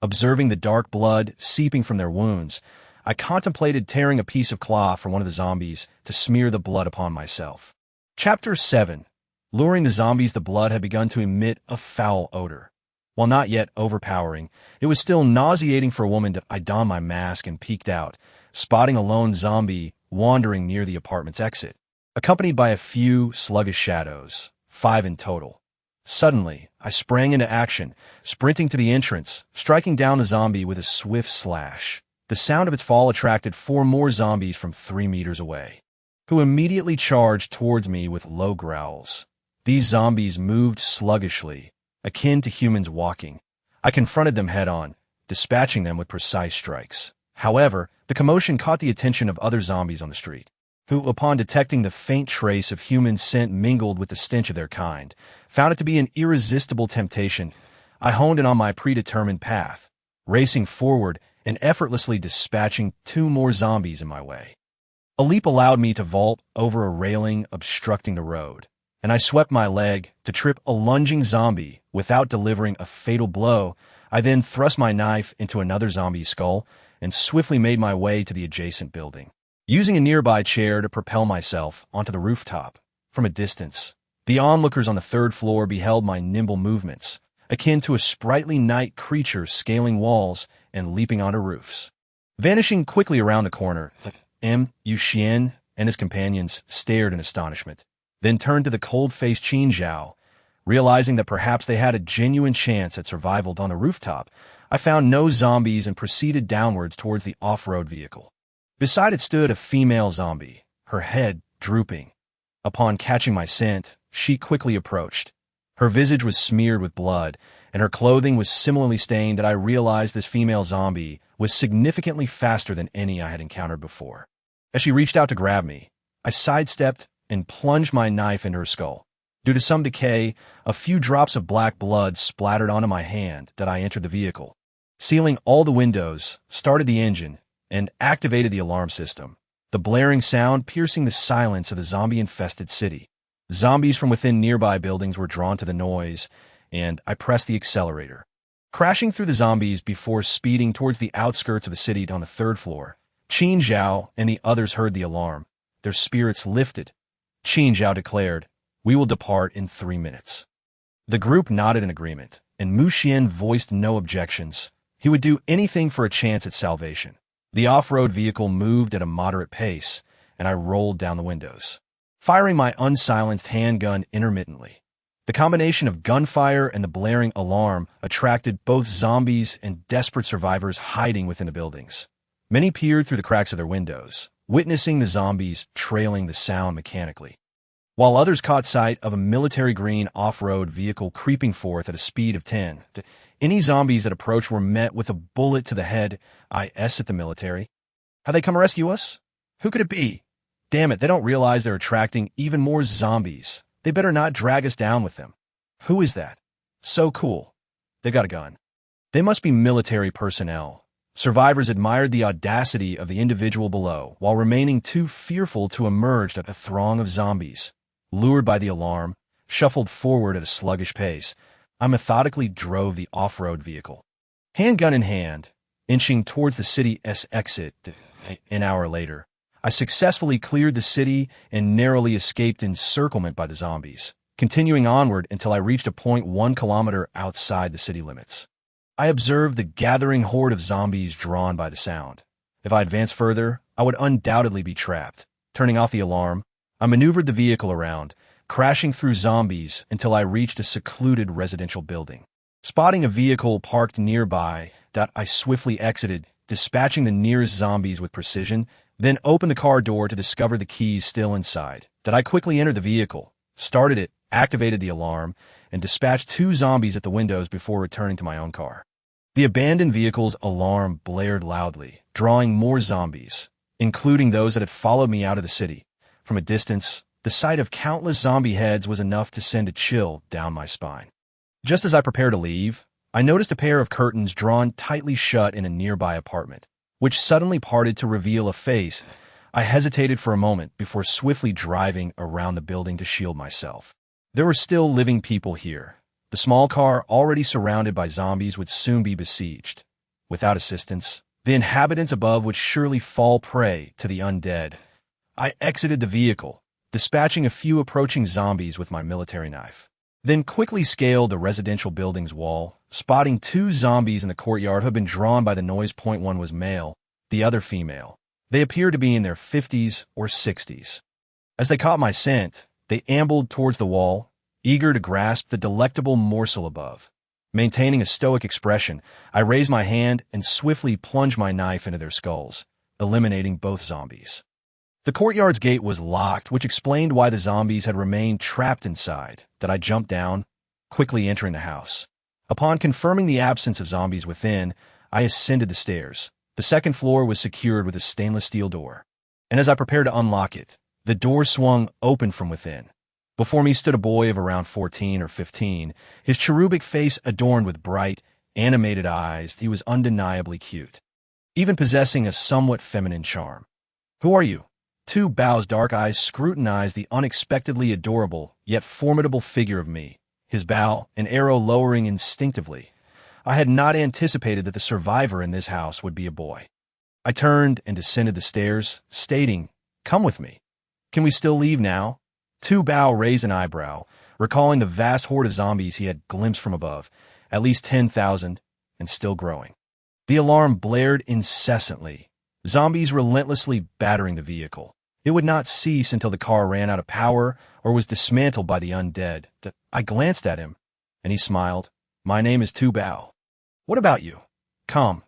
Observing the dark blood seeping from their wounds, I contemplated tearing a piece of cloth from one of the zombies to smear the blood upon myself. Chapter 7. Luring the zombies, the blood had begun to emit a foul odor. While not yet overpowering, it was still nauseating for a woman. I donned my mask and peeked out, spotting a lone zombie wandering near the apartment's exit, accompanied by a few sluggish shadows, 5 in total. Suddenly, I sprang into action, sprinting to the entrance, striking down the zombie with a swift slash. The sound of its fall attracted 4 more zombies from 3 meters away, who immediately charged towards me with low growls. These zombies moved sluggishly, akin to humans walking. I confronted them head-on, dispatching them with precise strikes. However, the commotion caught the attention of other zombies on the street, who, upon detecting the faint trace of human scent mingled with the stench of their kind, found it to be an irresistible temptation. I honed in on my predetermined path, racing forward and effortlessly dispatching 2 more zombies in my way. A leap allowed me to vault over a railing obstructing the road, and I swept my leg to trip a lunging zombie without delivering a fatal blow. I then thrust my knife into another zombie's skull and swiftly made my way to the adjacent building, using a nearby chair to propel myself onto the rooftop. From a distance, the onlookers on the third floor beheld my nimble movements, akin to a sprightly night creature scaling walls and leaping onto roofs. Vanishing quickly around the corner, Yu Xian and his companions stared in astonishment, then turned to the cold-faced Qin Zhao. Realizing that perhaps they had a genuine chance at survival on the rooftop, I found no zombies and proceeded downwards towards the off-road vehicle. Beside it stood a female zombie, her head drooping. Upon catching my scent, she quickly approached. Her visage was smeared with blood, and her clothing was similarly stained that I realized this female zombie was significantly faster than any I had encountered before. As she reached out to grab me, I sidestepped and plunged my knife into her skull. Due to some decay, a few drops of black blood splattered onto my hand that I entered the vehicle. Sealing all the windows, started the engine, and activated the alarm system, the blaring sound piercing the silence of the zombie-infested city. Zombies from within nearby buildings were drawn to the noise, and I pressed the accelerator. Crashing through the zombies before speeding towards the outskirts of the city on the third floor, Qin Zhao and the others heard the alarm. Their spirits lifted. Qin Zhao declared, "We will depart in 3 minutes." The group nodded in agreement, and Mu Xian voiced no objections. He would do anything for a chance at salvation. The off-road vehicle moved at a moderate pace, and I rolled down the windows, firing my unsilenced handgun intermittently. The combination of gunfire and the blaring alarm attracted both zombies and desperate survivors hiding within the buildings. Many peered through the cracks of their windows, witnessing the zombies trailing the sound mechanically, while others caught sight of a military-green off-road vehicle creeping forth at a speed of 10. Any zombies that approached were met with a bullet to the head. I S at the military. Have they come to rescue us? Who could it be? Damn it, they don't realize they're attracting even more zombies. They better not drag us down with them. Who is that? So cool. They got a gun. They must be military personnel. Survivors admired the audacity of the individual below, while remaining too fearful to emerge at a throng of zombies. Lured by the alarm, shuffled forward at a sluggish pace, I methodically drove the off-road vehicle. Handgun in hand, inching towards the city's exit. An hour later, I successfully cleared the city and narrowly escaped encirclement by the zombies, continuing onward until I reached a point 1 kilometer outside the city limits. I observed the gathering horde of zombies drawn by the sound. If I advanced further, I would undoubtedly be trapped. Turning off the alarm, I maneuvered the vehicle around, crashing through zombies until I reached a secluded residential building. Spotting a vehicle parked nearby, I swiftly exited, dispatching the nearest zombies with precision, then opened the car door to discover the keys still inside. I quickly entered the vehicle, started it, activated the alarm, and dispatched 2 zombies at the windows before returning to my own car. The abandoned vehicle's alarm blared loudly, drawing more zombies, including those that had followed me out of the city. From a distance, the sight of countless zombie heads was enough to send a chill down my spine. Just as I prepared to leave, I noticed a pair of curtains drawn tightly shut in a nearby apartment, which suddenly parted to reveal a face. I hesitated for a moment before swiftly driving around the building to shield myself. There were still living people here. The small car, already surrounded by zombies, would soon be besieged. Without assistance, the inhabitants above would surely fall prey to the undead. I exited the vehicle, dispatching a few approaching zombies with my military knife, then quickly scaled the residential building's wall, spotting 2 zombies in the courtyard who had been drawn by the noise. One was male, the other female. They appeared to be in their 50s or 60s. As they caught my scent, they ambled towards the wall, eager to grasp the delectable morsel above. Maintaining a stoic expression, I raised my hand and swiftly plunged my knife into their skulls, eliminating both zombies. The courtyard's gate was locked, which explained why the zombies had remained trapped inside. I jumped down, quickly entering the house. Upon confirming the absence of zombies within, I ascended the stairs. The second floor was secured with a stainless steel door, and as I prepared to unlock it, the door swung open from within. Before me stood a boy of around 14 or 15, his cherubic face adorned with bright, animated eyes. He was undeniably cute, even possessing a somewhat feminine charm. "Who are you?" Two Bao's dark eyes scrutinized the unexpectedly adorable, yet formidable figure of me, his bow, an arrow lowering instinctively. I had not anticipated that the survivor in this house would be a boy. I turned and descended the stairs, stating, "Come with me." "Can we still leave now?" Tu Bao raised an eyebrow, recalling the vast horde of zombies he had glimpsed from above, at least 10,000, and still growing. The alarm blared incessantly, zombies relentlessly battering the vehicle. It would not cease until the car ran out of power or was dismantled by the undead. I glanced at him, and he smiled. My name is Tu Bao. What about you? Come.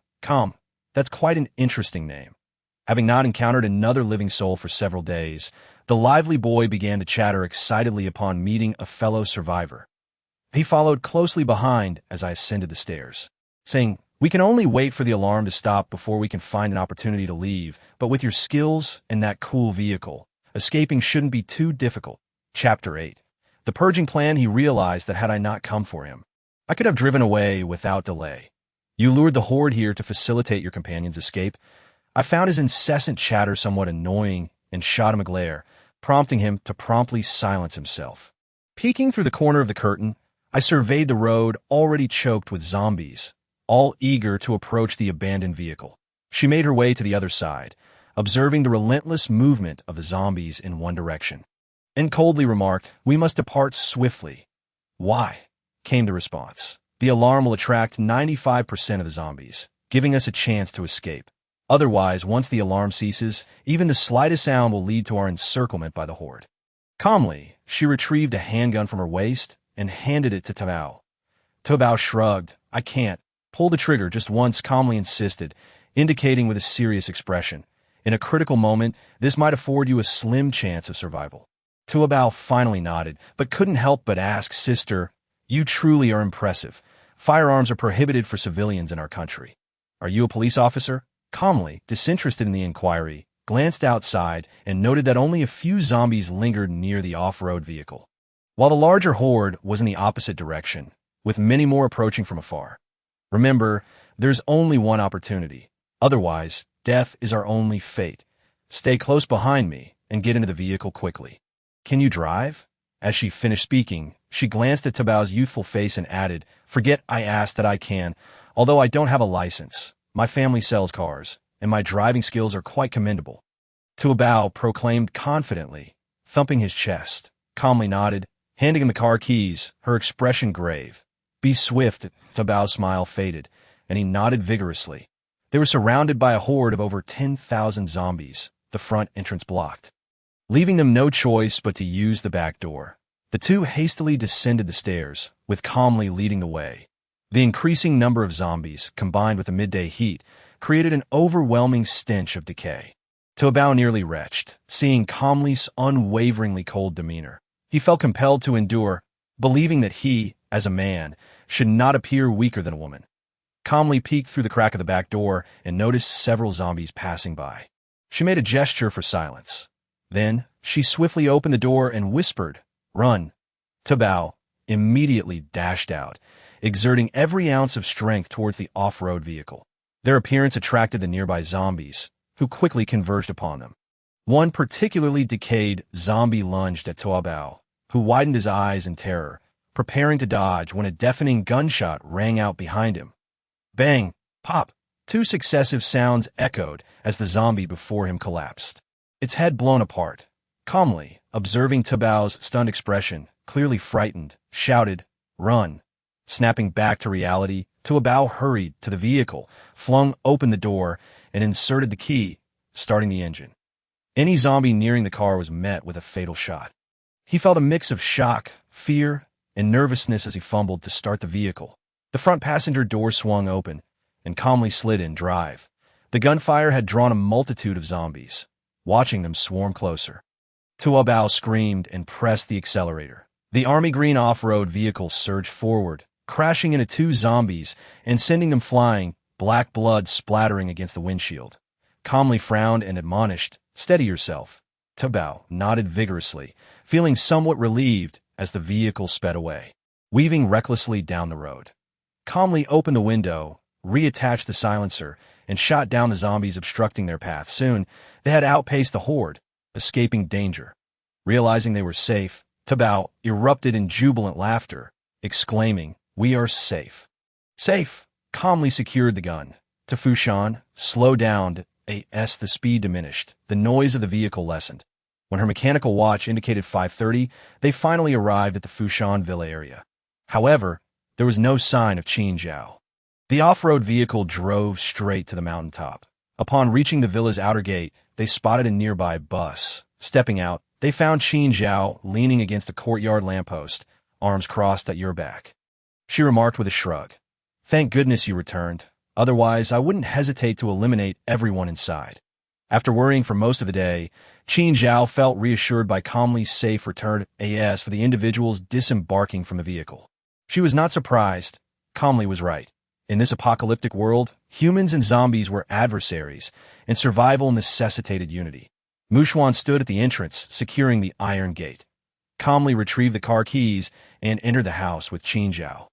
That's quite an interesting name. Having not encountered another living soul for several days, the lively boy began to chatter excitedly upon meeting a fellow survivor. He followed closely behind as I ascended the stairs, saying, "We can only wait for the alarm to stop before we can find an opportunity to leave, but with your skills and that cool vehicle, escaping shouldn't be too difficult." Chapter 8. The purging plan. He realized that had I not come for him, I could have driven away without delay. You lured the horde here to facilitate your companion's escape. I found his incessant chatter somewhat annoying and shot him a glare, prompting him to promptly silence himself. Peeking through the corner of the curtain, I surveyed the road already choked with zombies, all eager to approach the abandoned vehicle. She made her way to the other side, observing the relentless movement of the zombies in one direction, and coldly remarked, "We must depart swiftly." "Why?" came the response. "The alarm will attract 95% of the zombies, giving us a chance to escape. Otherwise, once the alarm ceases, even the slightest sound will lead to our encirclement by the horde." Calmly, she retrieved a handgun from her waist and handed it to Tabao. Tabao shrugged. "I can't. Pull the trigger just once," calmly insisted, indicating with a serious expression. "In a critical moment, this might afford you a slim chance of survival." Tabao finally nodded, but couldn't help but ask, "Sister, you truly are impressive. Firearms are prohibited for civilians in our country. Are you a police officer?" Calmly, disinterested in the inquiry, glanced outside and noted that only a few zombies lingered near the off-road vehicle, while the larger horde was in the opposite direction, with many more approaching from afar. "Remember, there's only one opportunity. Otherwise, death is our only fate. Stay close behind me and get into the vehicle quickly. Can you drive?" As she finished speaking, she glanced at Tabao's youthful face and added, "Forget I asked that. I can, although I don't have a license. My family sells cars, and my driving skills are quite commendable." Tabao proclaimed confidently, thumping his chest. Calmly nodded, handing him the car keys, her expression grave. "Be swift." Tabao's smile faded, and he nodded vigorously. They were surrounded by a horde of over 10,000 zombies, the front entrance blocked, leaving them no choice but to use the back door. The two hastily descended the stairs, with Calmly leading the way. The increasing number of zombies, combined with the midday heat, created an overwhelming stench of decay. Tabao nearly retched, seeing Calmly's unwaveringly cold demeanor. He felt compelled to endure, believing that he, as a man, should not appear weaker than a woman. Calmly peeked through the crack of the back door and noticed several zombies passing by. She made a gesture for silence. Then, she swiftly opened the door and whispered, "Run." Tabao immediately dashed out, exerting every ounce of strength towards the off-road vehicle. Their appearance attracted the nearby zombies, who quickly converged upon them. One particularly decayed zombie lunged at Tabao, who widened his eyes in terror, preparing to dodge when a deafening gunshot rang out behind him. Bang! Pop! Two successive sounds echoed as the zombie before him collapsed, its head blown apart. Calmly, observing Tabao's stunned expression, clearly frightened, shouted, "Run!" Snapping back to reality, Tabao hurried to the vehicle, flung open the door, and inserted the key, starting the engine. Any zombie nearing the car was met with a fatal shot. He felt a mix of shock, fear, and nervousness as he fumbled to start the vehicle. The front passenger door swung open, and Calmly slid in drive. The gunfire had drawn a multitude of zombies, watching them swarm closer. Tabao screamed and pressed the accelerator. The army green off-road vehicle surged forward, crashing into two zombies and sending them flying, black blood splattering against the windshield. Calmly frowned and admonished, "Steady yourself." Tabao nodded vigorously, feeling somewhat relieved as the vehicle sped away, weaving recklessly down the road. Calmly opened the window, reattached the silencer, and shot down the zombies obstructing their path. Soon, they had outpaced the horde, escaping danger. Realizing they were safe, Tabao erupted in jubilant laughter, exclaiming, "We are safe." Safe! Calmly secured the gun. To Fushan, slow down as the speed diminished. The noise of the vehicle lessened. When her mechanical watch indicated 5:30, they finally arrived at the Fushan Villa area. However, there was no sign of Qin Zhao. The off-road vehicle drove straight to the mountaintop. Upon reaching the villa's outer gate, they spotted a nearby bus. Stepping out, they found Qin Zhao leaning against a courtyard lamppost, arms crossed at your back. She remarked with a shrug, "Thank goodness you returned. Otherwise, I wouldn't hesitate to eliminate everyone inside." After worrying for most of the day, Qin Zhao felt reassured by calmly safe return as for the individuals disembarking from the vehicle. She was not surprised. Calmly was right. In this apocalyptic world, humans and zombies were adversaries, and survival necessitated unity. Mushuan stood at the entrance, securing the iron gate. Calmly retrieved the car keys and entered the house with Qin Zhao.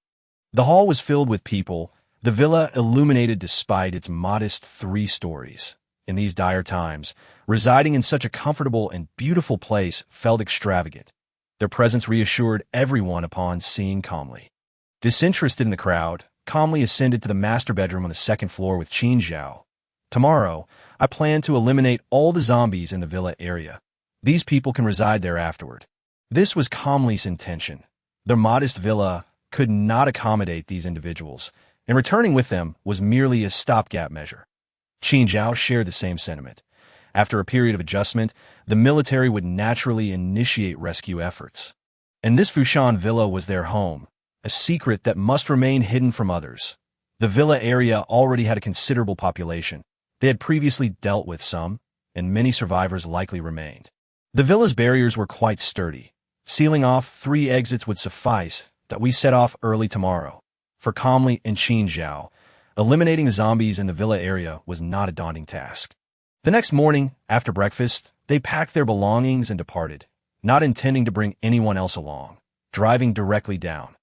The hall was filled with people, the villa illuminated despite its modest 3 stories. In these dire times, residing in such a comfortable and beautiful place felt extravagant. Their presence reassured everyone upon seeing Calmly. Disinterested in the crowd, Calmly ascended to the master bedroom on the 2nd floor with Qin Zhao. "Tomorrow, I plan to eliminate all the zombies in the villa area. These people can reside there afterward." This was Calmly's intention. Their modest villa could not accommodate these individuals, and returning with them was merely a stopgap measure. Qin Zhao shared the same sentiment. After a period of adjustment, the military would naturally initiate rescue efforts. And this Fushan villa was their home, a secret that must remain hidden from others. The villa area already had a considerable population. They had previously dealt with some, and many survivors likely remained. The villa's barriers were quite sturdy. Sealing off 3 exits would suffice. That we set off early tomorrow. For Calmly and Qin Zhao, eliminating the zombies in the villa area was not a daunting task. The next morning, after breakfast, they packed their belongings and departed, not intending to bring anyone else along, driving directly down.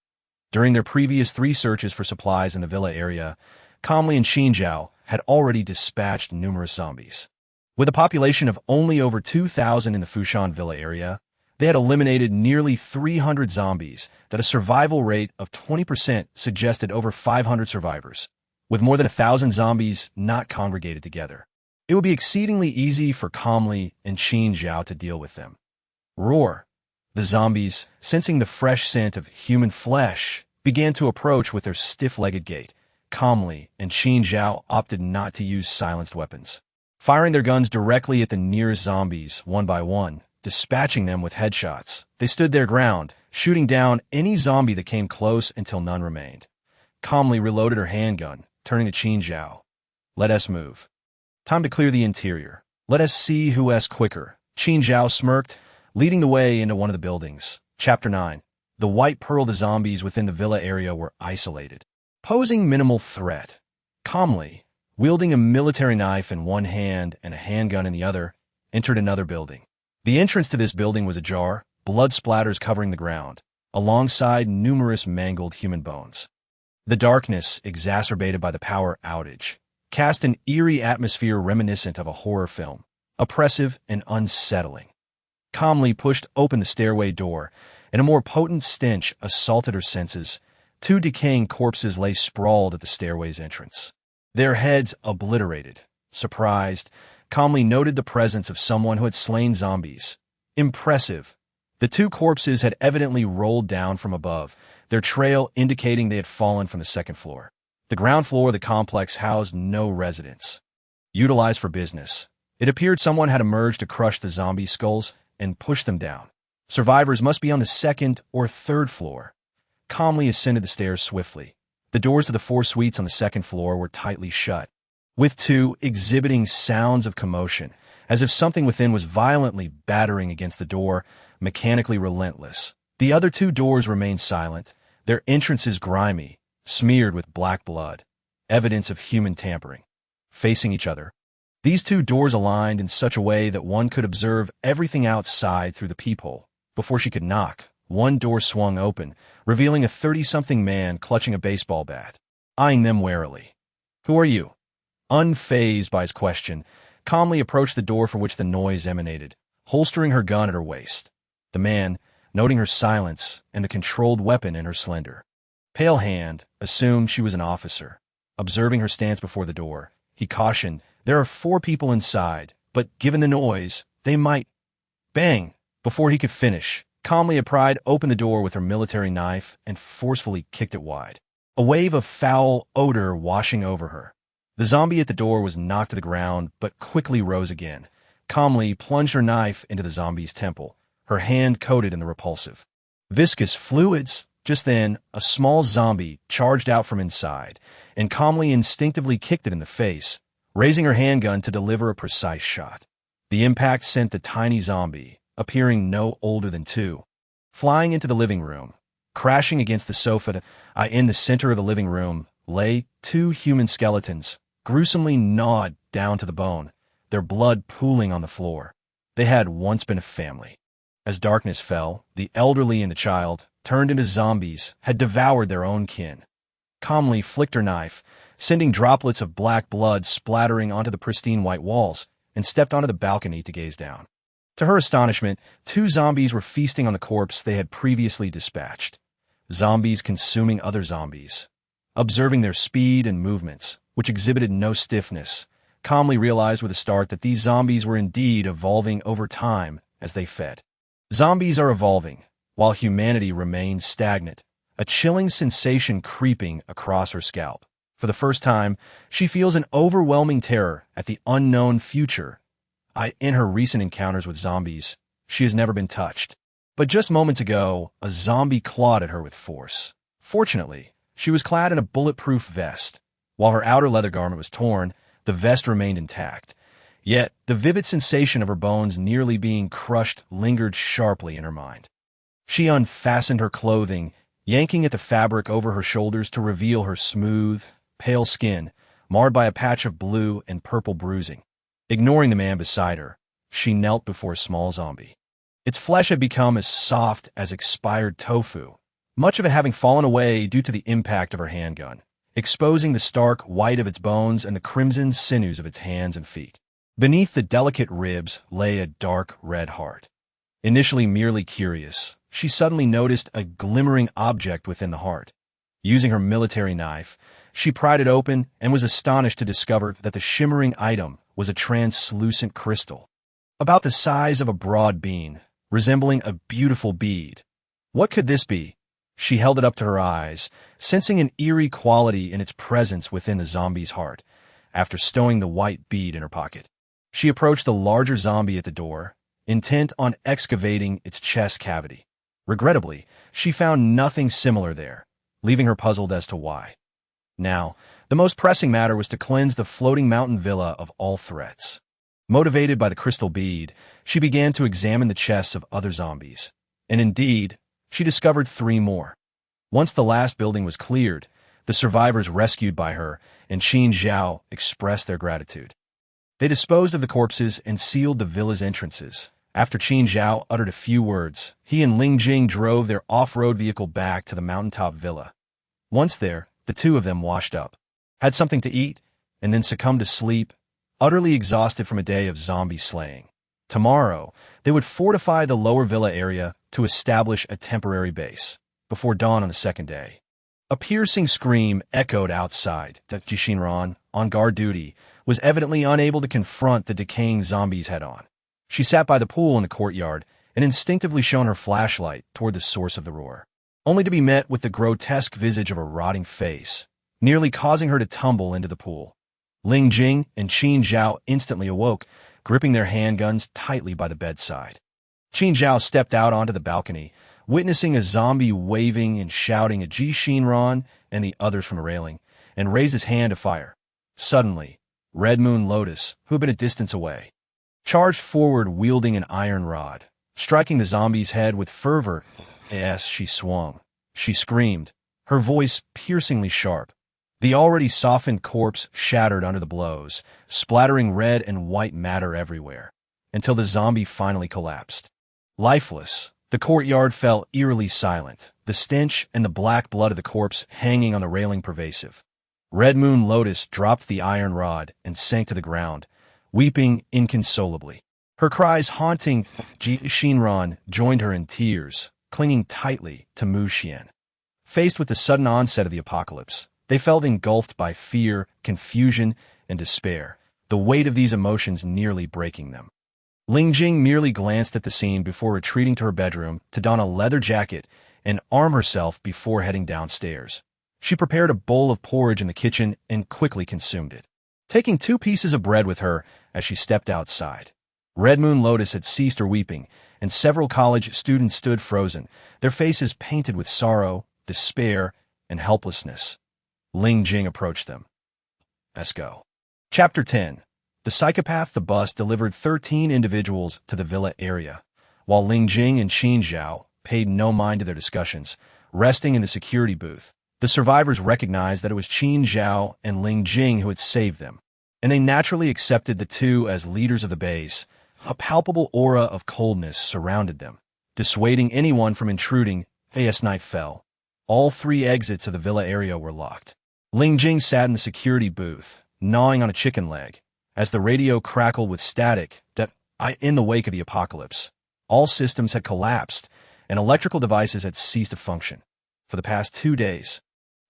During their previous 3 searches for supplies in the villa area, Calmly and Qin Zhao had already dispatched numerous zombies. With a population of only over 2,000 in the Fushan villa area, they had eliminated nearly 300 zombies, that a survival rate of 20% suggested over 500 survivors. With more than 1,000 zombies not congregated together, it would be exceedingly easy for Calmly and Qin Zhao to deal with them. Roar! The zombies, sensing the fresh scent of human flesh, began to approach with their stiff-legged gait. Calmly and Qin Zhao opted not to use silenced weapons, firing their guns directly at the nearest zombies one by one, dispatching them with headshots. They stood their ground, shooting down any zombie that came close until none remained. Calmly reloaded her handgun, turning to Qin Zhao. "Let us move. Time to clear the interior. Let us see who is quicker." Qin Zhao smirked, leading the way into one of the buildings. Chapter 9. The White Pearl. The zombies within the villa area were isolated, posing minimal threat. Calmly, wielding a military knife in one hand and a handgun in the other, entered another building. The entrance to this building was ajar, blood splatters covering the ground, alongside numerous mangled human bones. The darkness, exacerbated by the power outage, cast an eerie atmosphere reminiscent of a horror film, oppressive and unsettling. Calmly pushed open the stairway door, and a more potent stench assaulted her senses. 2 decaying corpses lay sprawled at the stairway's entrance, their heads obliterated. Surprised, Calmly noted the presence of someone who had slain zombies. Impressive. The 2 corpses had evidently rolled down from above, their trail indicating they had fallen from the 2nd floor. The ground floor of the complex housed no residents. Utilized for business, it appeared someone had emerged to crush the zombie skulls and push them down. Survivors must be on the 2nd or 3rd floor. Calmly ascended the stairs swiftly. The doors to the 4 suites on the 2nd floor were tightly shut, with 2 exhibiting sounds of commotion, as if something within was violently battering against the door, mechanically relentless. The other 2 doors remained silent, their entrances grimy, smeared with black blood, evidence of human tampering. Facing each other, these 2 doors aligned in such a way that one could observe everything outside through the peephole. Before she could knock, one door swung open, revealing a 30-something man clutching a baseball bat, eyeing them warily. "Who are you?" Unfazed by his question, Calmly approached the door for which the noise emanated, holstering her gun at her waist. The man, noting her silence and the controlled weapon in her slender, pale hand, assumed she was an officer. Observing her stance before the door, he cautioned, "There are 4 people inside, but given the noise, they might..." Bang! Before he could finish, calmly pried opened the door with her military knife and forcefully kicked it wide. A wave of foul odor washing over her. The zombie at the door was knocked to the ground, but quickly rose again, calmly plunged her knife into the zombie's temple, her hand coated in the repulsive, viscous fluids. Just then, a small zombie charged out from inside and calmly instinctively kicked it in the face, raising her handgun to deliver a precise shot. The impact sent the tiny zombie, appearing no older than 2, flying into the living room. Crashing against the sofa in the center of the living room lay 2 human skeletons, gruesomely gnawed down to the bone, their blood pooling on the floor. They had once been a family. As darkness fell, the elderly and the child, turned into zombies, had devoured their own kin. Calmly flicked her knife, sending droplets of black blood splattering onto the pristine white walls, and stepped onto the balcony to gaze down. To her astonishment, 2 zombies were feasting on the corpse they had previously dispatched. Zombies consuming other zombies. Observing their speed and movements, which exhibited no stiffness, calmly realized with a start that these zombies were indeed evolving over time as they fed. Zombies are evolving, while humanity remains stagnant, a chilling sensation creeping across her scalp. For the first time, she feels an overwhelming terror at the unknown future. In her recent encounters with zombies, she has never been touched. But just moments ago, a zombie clawed at her with force. Fortunately, she was clad in a bulletproof vest. While her outer leather garment was torn, the vest remained intact. Yet, the vivid sensation of her bones nearly being crushed lingered sharply in her mind. She unfastened her clothing, yanking at the fabric over her shoulders to reveal her smooth, pale skin, marred by a patch of blue and purple bruising. Ignoring the man beside her, she knelt before a small zombie. Its flesh had become as soft as expired tofu, much of it having fallen away due to the impact of her handgun, exposing the stark white of its bones and the crimson sinews of its hands and feet. Beneath the delicate ribs lay a dark red heart. Initially merely curious, she suddenly noticed a glimmering object within the heart. Using her military knife, she pried it open and was astonished to discover that the shimmering item was a translucent crystal, about the size of a broad bean, resembling a beautiful bead. What could this be? She held it up to her eyes, sensing an eerie quality in its presence within the zombie's heart, after stowing the white bead in her pocket. She approached the larger zombie at the door, intent on excavating its chest cavity. Regrettably, she found nothing similar there, leaving her puzzled as to why. Now, the most pressing matter was to cleanse the floating mountain villa of all threats. Motivated by the crystal bead, she began to examine the chests of other zombies. And indeed, she discovered 3 more. Once the last building was cleared, the survivors rescued by her and Qin Zhao expressed their gratitude. They disposed of the corpses and sealed the villa's entrances. After Qin Zhao uttered a few words, he and Ling Jing drove their off-road vehicle back to the mountaintop villa. Once there, the 2 of them washed up, had something to eat, and then succumbed to sleep, utterly exhausted from a day of zombie slaying. Tomorrow, they would fortify the lower villa area to establish a temporary base, before dawn on the second day. A piercing scream echoed outside. Jishinran, on guard duty, was evidently unable to confront the decaying zombies head-on. She sat by the pool in the courtyard and instinctively shone her flashlight toward the source of the roar, only to be met with the grotesque visage of a rotting face, nearly causing her to tumble into the pool. Ling Jing and Qin Zhao instantly awoke, gripping their handguns tightly by the bedside. Qin Zhao stepped out onto the balcony, witnessing a zombie waving and shouting at Ji Shinran and the others from a railing, and raised his hand to fire. Suddenly, Red Moon Lotus, who had been a distance away, charged forward wielding an iron rod, striking the zombie's head with fervor. As she swung, she screamed, her voice piercingly sharp. The already softened corpse shattered under the blows, splattering red and white matter everywhere, until the zombie finally collapsed. Lifeless, the courtyard fell eerily silent, the stench and the black blood of the corpse hanging on the railing pervasive. Red Moon Lotus dropped the iron rod and sank to the ground, weeping inconsolably. Her cries haunting Ji Shinran joined her in tears, clinging tightly to Mu Xian. Faced with the sudden onset of the apocalypse, they felt engulfed by fear, confusion, and despair, the weight of these emotions nearly breaking them. Ling Jing merely glanced at the scene before retreating to her bedroom to don a leather jacket and arm herself before heading downstairs. She prepared a bowl of porridge in the kitchen and quickly consumed it, taking 2 pieces of bread with her as she stepped outside. Red Moon Lotus had ceased her weeping, and several college students stood frozen, their faces painted with sorrow, despair, and helplessness. Ling Jing approached them. Let's go. Chapter 10. The psychopath. The bus delivered 13 individuals to the villa area, while Ling Jing and Qin Zhao paid no mind to their discussions, resting in the security booth. The survivors recognized that it was Qin Zhao and Ling Jing who had saved them, and they naturally accepted the two as leaders of the base. A palpable aura of coldness surrounded them, dissuading anyone from intruding. As night fell, all 3 exits of the villa area were locked. Ling Jing sat in the security booth, gnawing on a chicken leg, as the radio crackled with static. In the wake of the apocalypse, all systems had collapsed, and electrical devices had ceased to function. For the past 2 days,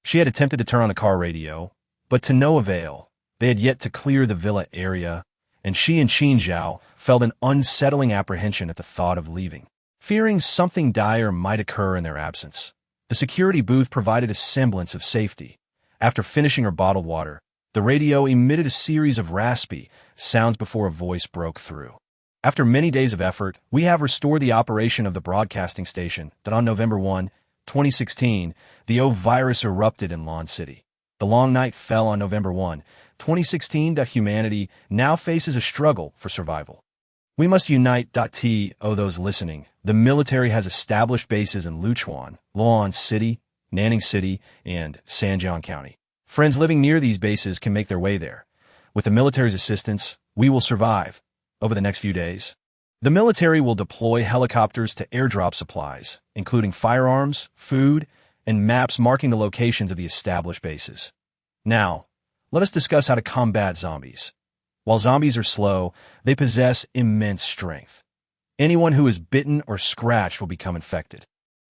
she had attempted to turn on the car radio, but to no avail. They had yet to clear the villa area, and she and Qin Zhao felt an unsettling apprehension at the thought of leaving, fearing something dire might occur in their absence. The security booth provided a semblance of safety. After finishing her bottled water, the radio emitted a series of raspy sounds before a voice broke through. After many days of effort, we have restored the operation of the broadcasting station that on November 1, 2016, the O virus erupted in Lawn City. The long night fell on November 1, 2016. Humanity now faces a struggle for survival. We must unite. Those listening, the military has established bases in Luchuan, Luan City, Nanning City, and Sanjiang County. Friends living near these bases can make their way there. With the military's assistance, we will survive. Over the next few days, the military will deploy helicopters to airdrop supplies, including firearms, food, and maps marking the locations of the established bases. Now, let us discuss how to combat zombies. While zombies are slow, they possess immense strength. Anyone who is bitten or scratched will become infected.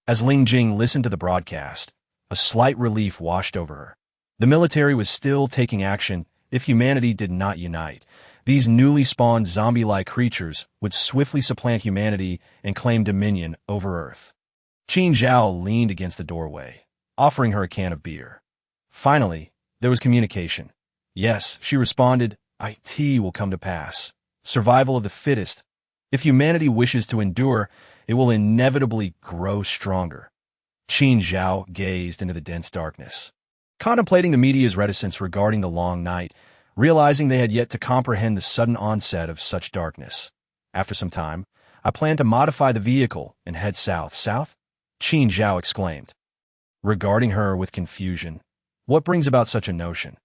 As Ling Jing listened to the broadcast, a slight relief washed over her. The military was still taking action if humanity did not unite. These newly spawned zombie-like creatures would swiftly supplant humanity and claim dominion over Earth. Qin Zhao leaned against the doorway, offering her a can of beer. Finally, there was communication. Yes, she responded, it will come to pass. Survival of the fittest. If humanity wishes to endure, it will inevitably grow stronger. Qin Zhao gazed into the dense darkness, contemplating the media's reticence regarding the long night, realizing they had yet to comprehend the sudden onset of such darkness. After some time, I plan to modify the vehicle and head south. South? Qin Zhao exclaimed, regarding her with confusion. What brings about such a notion?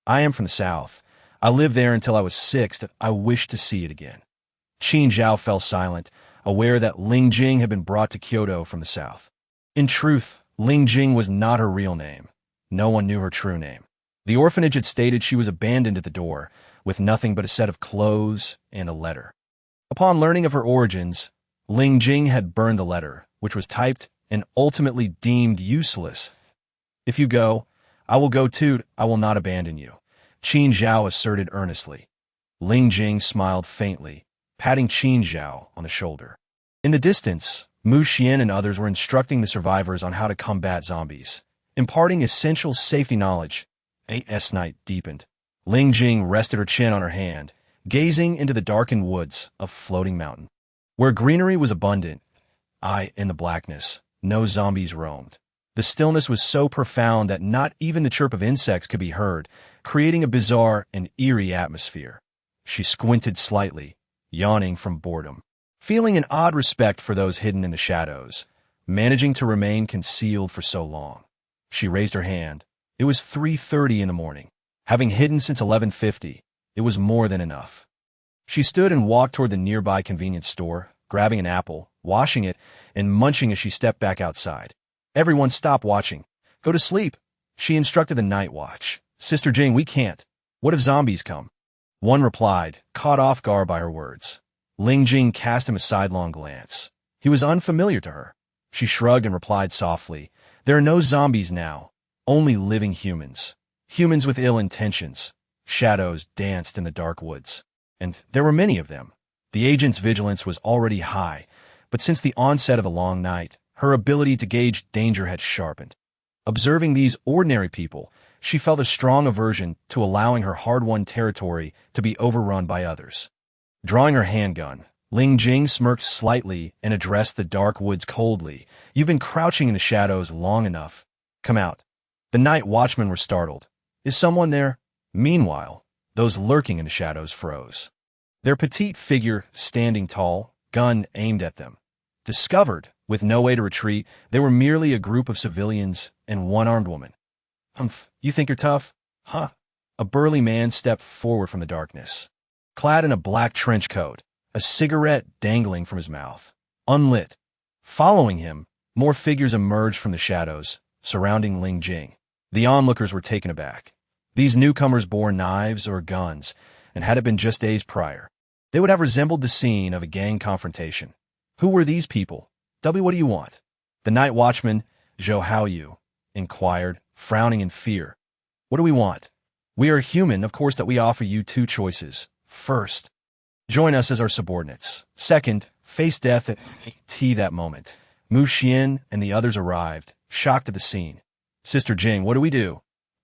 I am from the south. I lived there until I was 6. I wish to see it again. Qin Zhao fell silent, aware that Ling Jing had been brought to Kyoto from the south. In truth, Ling Jing was not her real name. No one knew her true name. The orphanage had stated she was abandoned at the door, with nothing but a set of clothes and a letter. Upon learning of her origins, Ling Jing had burned the letter, which was typed and ultimately deemed useless. If you go, I will go too. I will not abandon you, Qin Zhao asserted earnestly. Ling Jing smiled faintly, patting Qin Zhao on the shoulder. In the distance, Mu Xian and others were instructing the survivors on how to combat zombies, imparting essential safety knowledge. As night deepened, Ling Jing rested her chin on her hand, gazing into the darkened woods of Floating Mountain. Where greenery was abundant, in the blackness, no zombies roamed. The stillness was so profound that not even the chirp of insects could be heard, creating a bizarre and eerie atmosphere. She squinted slightly, yawning from boredom, feeling an odd respect for those hidden in the shadows, managing to remain concealed for so long. She raised her hand. It was 3:30 in the morning. Having hidden since 11:50, it was more than enough. She stood and walked toward the nearby convenience store, grabbing an apple, washing it, and munching as she stepped back outside. Everyone stop watching. Go to sleep, she instructed the night watch. Sister Jing, we can't. What if zombies come? One replied, caught off guard by her words. Ling Jing cast him a sidelong glance. He was unfamiliar to her. She shrugged and replied softly, there are no zombies now. Only living humans. Humans with ill intentions. Shadows danced in the dark woods. And there were many of them. The agent's vigilance was already high, but since the onset of the long night, her ability to gauge danger had sharpened. Observing these ordinary people, she felt a strong aversion to allowing her hard-won territory to be overrun by others. Drawing her handgun, Ling Jing smirked slightly and addressed the dark woods coldly. "You've been crouching in the shadows long enough. Come out." The night watchmen were startled. "Is someone there?" Meanwhile, those lurking in the shadows froze. Their petite figure standing tall, gun aimed at them. Discovered, with no way to retreat, they were merely a group of civilians and one armed woman. "Humph, you think you're tough? Huh?" A burly man stepped forward from the darkness. Clad in a black trench coat, a cigarette dangling from his mouth, unlit. Following him, more figures emerged from the shadows, surrounding Ling Jing. The onlookers were taken aback. These newcomers bore knives or guns, and had it been just days prior, they would have resembled the scene of a gang confrontation. Who were these people? "What do you want?" The night watchman, Zhou Haoyu, inquired, frowning in fear. "What do we want? We are human, of course that we offer you two choices. First, join us as our subordinates. Second, face death at that moment." Mu Xian and the others arrived, shocked at the scene. "Sister Jing, what do we do?"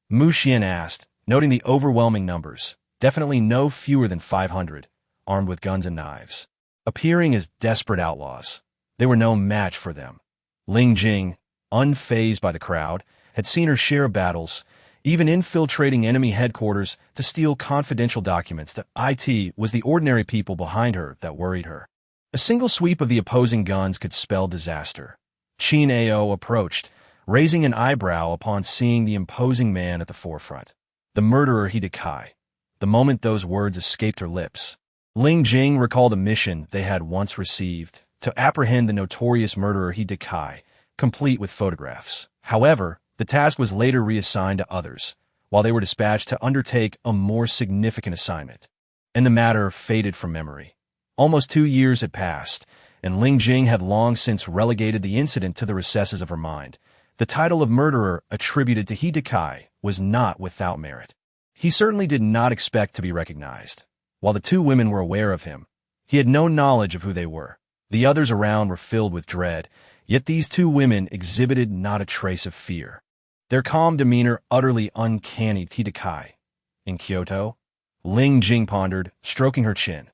Mu Xian asked, noting the overwhelming numbers, definitely no fewer than 500, armed with guns and knives. Appearing as desperate outlaws, they were no match for them. Ling Jing, unfazed by the crowd, had seen her share of battles, even infiltrating enemy headquarters to steal confidential documents. That it was the ordinary people behind her that worried her. A single sweep of the opposing guns could spell disaster. Qin Ao approached, raising an eyebrow upon seeing the imposing man at the forefront. The murderer Hidekai. The moment those words escaped her lips, Ling Jing recalled a mission they had once received to apprehend the notorious murderer Hidekai, complete with photographs. However, the task was later reassigned to others, while they were dispatched to undertake a more significant assignment. And the matter faded from memory. Almost 2 years had passed, and Ling Jing had long since relegated the incident to the recesses of her mind. The title of murderer attributed to Hidekai was not without merit. He certainly did not expect to be recognized. While the two women were aware of him, he had no knowledge of who they were. The others around were filled with dread, yet these two women exhibited not a trace of fear. Their calm demeanor utterly uncanny. "Hidekai. In Kyoto?" Ling Jing pondered, stroking her chin.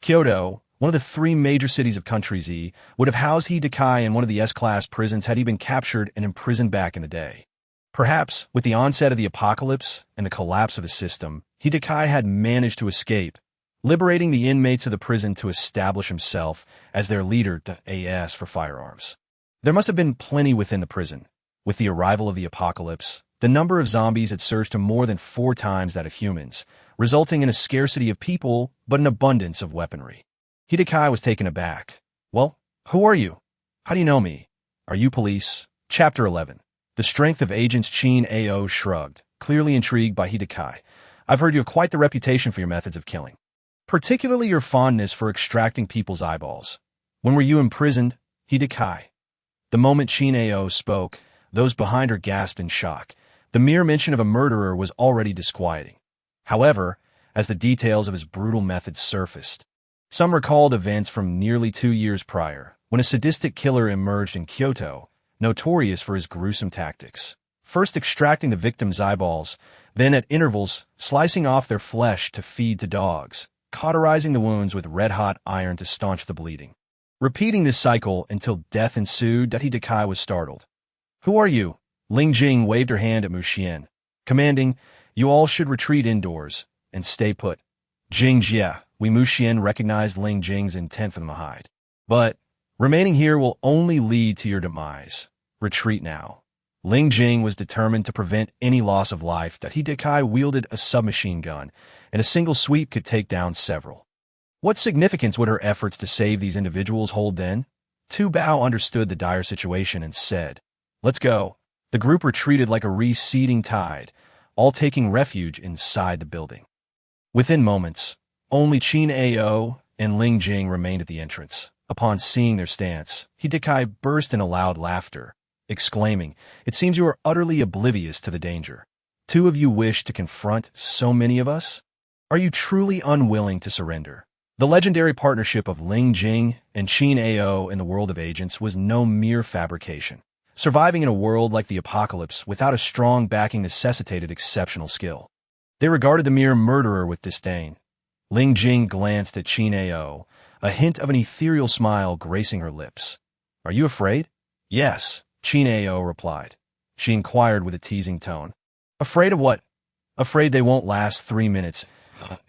Kyoto, one of the 3 major cities of Country Z, would have housed Hidekai in one of the S-class prisons had he been captured and imprisoned back in the day. Perhaps, with the onset of the apocalypse and the collapse of the system, Hidekai had managed to escape, liberating the inmates of the prison to establish himself as their leader as for firearms. There must have been plenty within the prison. With the arrival of the apocalypse, the number of zombies had surged to more than 4 times that of humans, resulting in a scarcity of people but an abundance of weaponry. Hidekai was taken aback. "Well, who are you? How do you know me? Are you police?" Chapter 11. The strength of agents. Qin Ao shrugged, clearly intrigued by Hidekai. "I've heard you have quite the reputation for your methods of killing, particularly your fondness for extracting people's eyeballs. When were you imprisoned, Hidekai?" The moment Qin Ao spoke, those behind her gasped in shock. The mere mention of a murderer was already disquieting. However, as the details of his brutal methods surfaced, some recalled events from nearly 2 years prior, when a sadistic killer emerged in Kyoto, notorious for his gruesome tactics. First extracting the victim's eyeballs, then at intervals slicing off their flesh to feed to dogs, cauterizing the wounds with red-hot iron to staunch the bleeding. Repeating this cycle until death ensued. Hidekai was startled. "Who are you?" Ling Jing waved her hand at Mu Xian, commanding, "You all should retreat indoors and stay put." Jing Jia, Mu Xian recognized Ling Jing's intent for the hide. "But remaining here will only lead to your demise. Retreat now." Ling Jing was determined to prevent any loss of life. Hidekai wielded a submachine gun, and a single sweep could take down several. What significance would her efforts to save these individuals hold then? Tu Bao understood the dire situation and said, "Let's go." The group retreated like a receding tide, all taking refuge inside the building. Within moments, only Qin Ao and Ling Jing remained at the entrance. Upon seeing their stance, Hidekai burst into loud laughter, exclaiming, "It seems you are utterly oblivious to the danger. 2 of you wish to confront so many of us? Are you truly unwilling to surrender?" The legendary partnership of Ling Jing and Qin Ao in the world of agents was no mere fabrication. Surviving in a world like the apocalypse without a strong backing necessitated exceptional skill. They regarded the mere murderer with disdain. Ling Jing glanced at Qin Ao, a hint of an ethereal smile gracing her lips. "Are you afraid?" "Yes," Qin Ao replied. She inquired with a teasing tone. "Afraid of what?" "Afraid they won't last 3 minutes."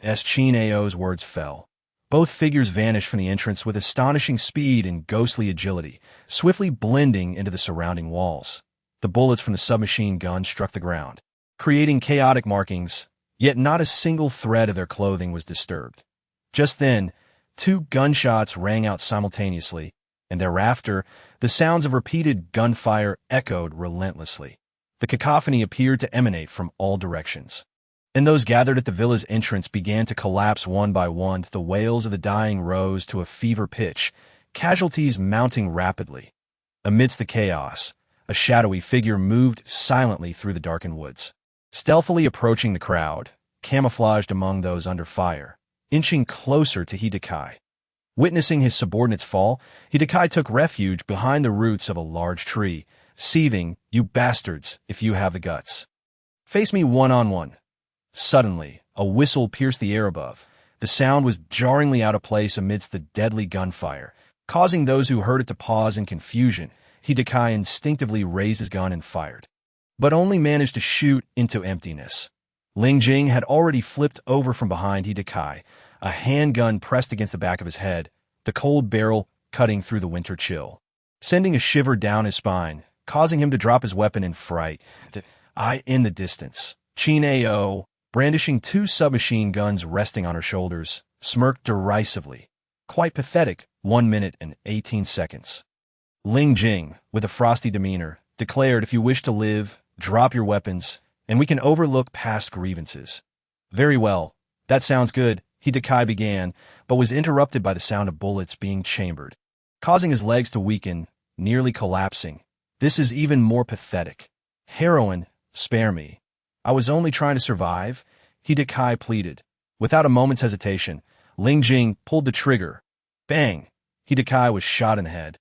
As Qin Ao's words fell, both figures vanished from the entrance with astonishing speed and ghostly agility, swiftly blending into the surrounding walls. The bullets from the submachine gun struck the ground, creating chaotic markings, yet not a single thread of their clothing was disturbed. Just then, 2 gunshots rang out simultaneously, and thereafter, the sounds of repeated gunfire echoed relentlessly. The cacophony appeared to emanate from all directions. And those gathered at the villa's entrance began to collapse one by one. The wails of the dying rose to a fever pitch, casualties mounting rapidly. Amidst the chaos, a shadowy figure moved silently through the darkened woods, stealthily approaching the crowd, camouflaged among those under fire, inching closer to Hidekai. Witnessing his subordinates fall, Hidekai took refuge behind the roots of a large tree, seething, "You bastards, if you have the guts. Face me one-on-one." Suddenly, a whistle pierced the air above. The sound was jarringly out of place amidst the deadly gunfire, causing those who heard it to pause in confusion. Hidekai instinctively raised his gun and fired, but only managed to shoot into emptiness. Ling Jing had already flipped over from behind Hidekai, a handgun pressed against the back of his head, the cold barrel cutting through the winter chill, sending a shiver down his spine, causing him to drop his weapon in fright. In the distance, Qin Ao, brandishing 2 submachine guns resting on her shoulders, smirked derisively. "Quite pathetic, 1 minute and 18 seconds. Ling Jing, with a frosty demeanor, declared, "If you wish to live, drop your weapons, and we can overlook past grievances." "Very well. That sounds good," Hidekai began, but was interrupted by the sound of bullets being chambered, causing his legs to weaken, nearly collapsing. "This is even more pathetic. Heroine, spare me. I was only trying to survive," Hidekai pleaded. Without a moment's hesitation, Ling Jing pulled the trigger. Bang! Hidekai was shot in the head,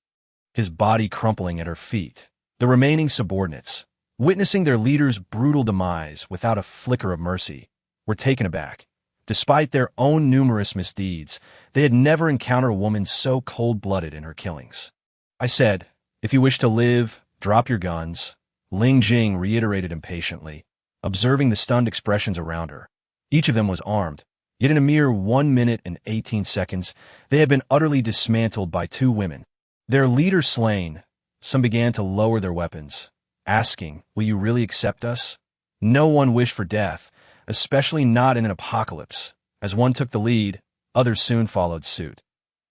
his body crumpling at her feet. The remaining subordinates, witnessing their leader's brutal demise without a flicker of mercy, were taken aback. Despite their own numerous misdeeds, they had never encountered a woman so cold-blooded in her killings. "I said, if you wish to live, drop your guns," Ling Jing reiterated impatiently, observing the stunned expressions around her. Each of them was armed, yet in a mere 1 minute and 18 seconds, they had been utterly dismantled by 2 women. Their leader slain, some began to lower their weapons, asking, "Will you really accept us?" No one wished for death, especially not in an apocalypse. As one took the lead, others soon followed suit.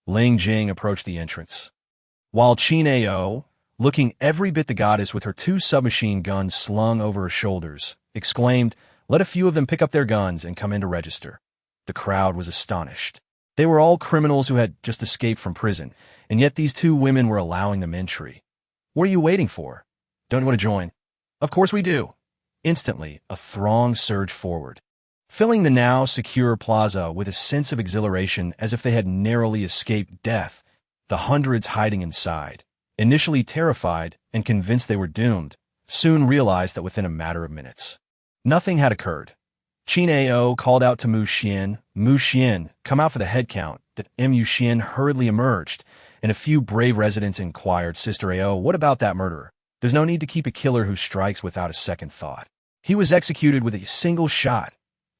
Ling Jing approached the entrance, while Qin Ao, looking every bit the goddess with her 2 submachine guns slung over her shoulders, exclaimed, "Let a few of them pick up their guns and come in to register." The crowd was astonished. They were all criminals who had just escaped from prison, and yet these 2 women were allowing them entry. "What are you waiting for? Don't you want to join?" "Of course we do." Instantly, a throng surged forward, filling the now secure plaza with a sense of exhilaration as if they had narrowly escaped death. The hundreds hiding inside, initially terrified and convinced they were doomed, soon realized that within a matter of minutes, nothing had occurred. Qin Ao called out to Mu Xian, "Mu Xian, come out for the head count." That Mu Xian hurriedly emerged, and a few brave residents inquired, "Sister Ao, what about that murderer?" "There's no need to keep a killer who strikes without a second thought. He was executed with a single shot,"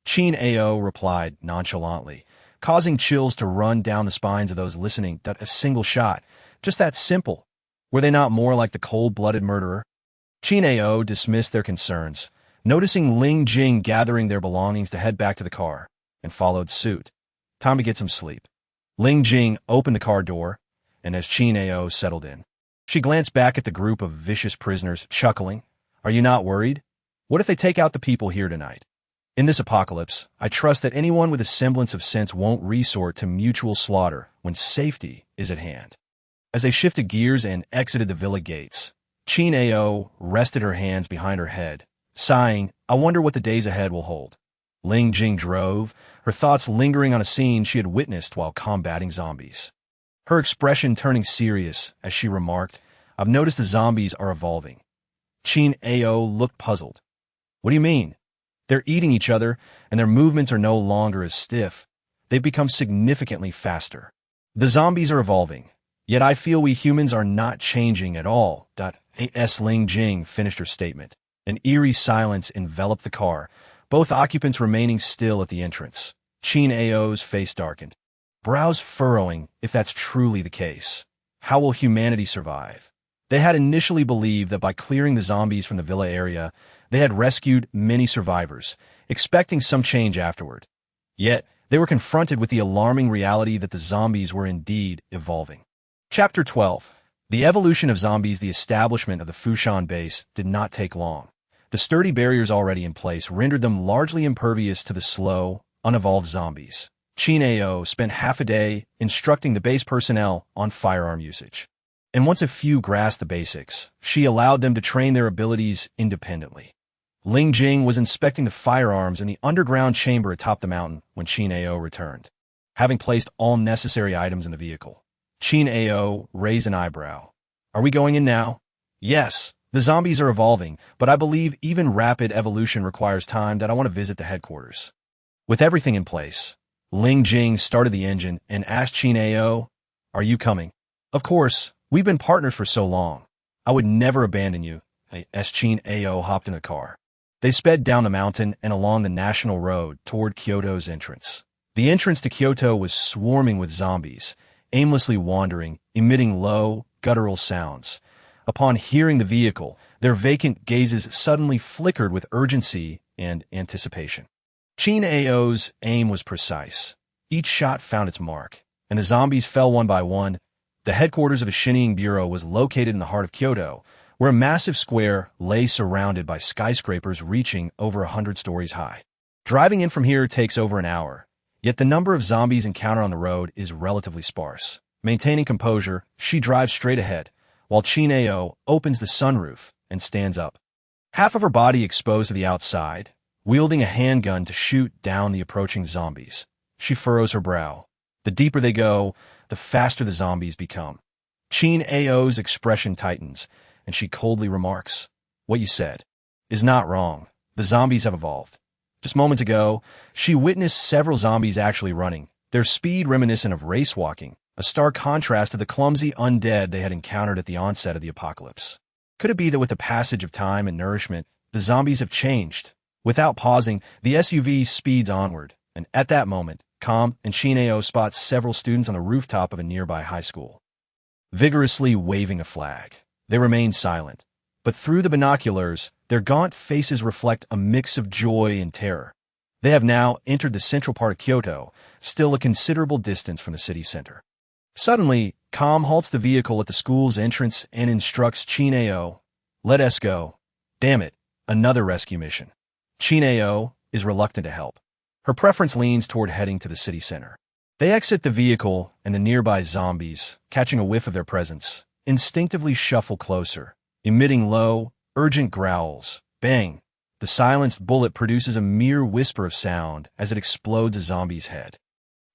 Qin Ao replied nonchalantly, causing chills to run down the spines of those listening. "That a single shot. Just that simple. Were they not more like the cold-blooded murderer?" Qin Ao dismissed their concerns, noticing Ling Jing gathering their belongings to head back to the car, and followed suit. Time to get some sleep. Ling Jing opened the car door, and as Qin Ao settled in, she glanced back at the group of vicious prisoners, chuckling. "Are you not worried? What if they take out the people here tonight? In this apocalypse, I trust that anyone with a semblance of sense won't resort to mutual slaughter when safety is at hand." As they shifted gears and exited the villa gates, Qin Ao rested her hands behind her head, sighing, "I wonder what the days ahead will hold." Ling Jing drove, her thoughts lingering on a scene she had witnessed while combating zombies. Her expression turning serious as she remarked, "I've noticed the zombies are evolving." Chin Ao looked puzzled. "What do you mean?" "They're eating each other, and their movements are no longer as stiff. They've become significantly faster. The zombies are evolving, yet I feel we humans are not changing at all." As Ling Jing finished her statement, an eerie silence enveloped the car, both occupants remaining still at the entrance. Chin Ao's face darkened, brows furrowing. If that's truly the case, how will humanity survive? They had initially believed that by clearing the zombies from the villa area, they had rescued many survivors, expecting some change afterward. Yet, they were confronted with the alarming reality that the zombies were indeed evolving. Chapter 12. The evolution of zombies. The establishment of the Fushan base did not take long. The sturdy barriers already in place rendered them largely impervious to the slow, unevolved zombies. Chin Ao spent half a day instructing the base personnel on firearm usage. And once a few grasped the basics, she allowed them to train their abilities independently. Ling Jing was inspecting the firearms in the underground chamber atop the mountain when Chin Ao returned. Having placed all necessary items in the vehicle, Chin Ao raised an eyebrow. "Are we going in now?" "Yes. The zombies are evolving, but I believe even rapid evolution requires time. That I want to visit the headquarters." With everything in place, Ling Jing started the engine and asked Chin Ao, "Are you coming?" "Of course. We've been partners for so long. I would never abandon you." As Chin Ao hopped in the car, they sped down the mountain and along the national road toward Kyoto's entrance. The entrance to Kyoto was swarming with zombies, aimlessly wandering, emitting low, guttural sounds. Upon hearing the vehicle, their vacant gazes suddenly flickered with urgency and anticipation. Chin Ao's aim was precise. Each shot found its mark, and the zombies fell one by one. The headquarters of the Shinying Bureau was located in the heart of Kyoto, where a massive square lay surrounded by skyscrapers reaching over 100 stories high. Driving in from here takes over an hour, yet the number of zombies encountered on the road is relatively sparse. Maintaining composure, she drives straight ahead, while Chin Ao opens the sunroof and stands up. Half of her body exposed to the outside, wielding a handgun to shoot down the approaching zombies. She furrows her brow. The deeper they go, the faster the zombies become. Chin Ao's expression tightens, and she coldly remarks, "What you said is not wrong. The zombies have evolved." Just moments ago, she witnessed several zombies actually running, their speed reminiscent of race walking, a stark contrast to the clumsy undead they had encountered at the onset of the apocalypse. Could it be that with the passage of time and nourishment, the zombies have changed? Without pausing, the SUV speeds onward, and at that moment, Calm and Chin Ao spots several students on the rooftop of a nearby high school, vigorously waving a flag. They remain silent, but through the binoculars, their gaunt faces reflect a mix of joy and terror. They have now entered the central part of Kyoto, still a considerable distance from the city center. Suddenly, Calm halts the vehicle at the school's entrance and instructs Chin Ao, "Let us go." Damn it, another rescue mission. Chin Ao is reluctant to help. Her preference leans toward heading to the city center. They exit the vehicle, and the nearby zombies, catching a whiff of their presence, instinctively shuffle closer, emitting low, urgent growls. Bang! The silenced bullet produces a mere whisper of sound as it explodes a zombie's head.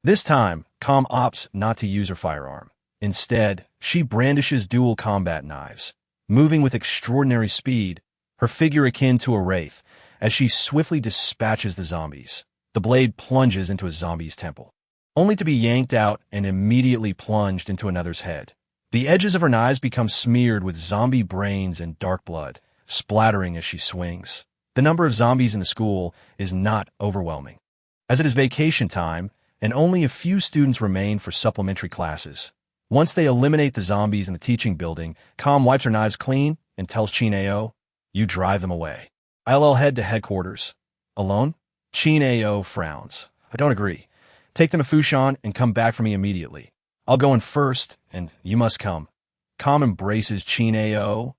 This time, Calm opts not to use her firearm. Instead, she brandishes dual combat knives, moving with extraordinary speed, her figure akin to a wraith, as she swiftly dispatches the zombies. The blade plunges into a zombie's temple, only to be yanked out and immediately plunged into another's head. The edges of her knives become smeared with zombie brains and dark blood, splattering as she swings. The number of zombies in the school is not overwhelming, as it is vacation time, and only a few students remain for supplementary classes. Once they eliminate the zombies in the teaching building, Calm wipes her knives clean and tells Chin Ao, "You drive them away. I'll head to headquarters." "Alone?" Chin Ao frowns. "I don't agree. Take them to Fushan and come back for me immediately. I'll go in first, and you must come." Calm embraces Chin Ao,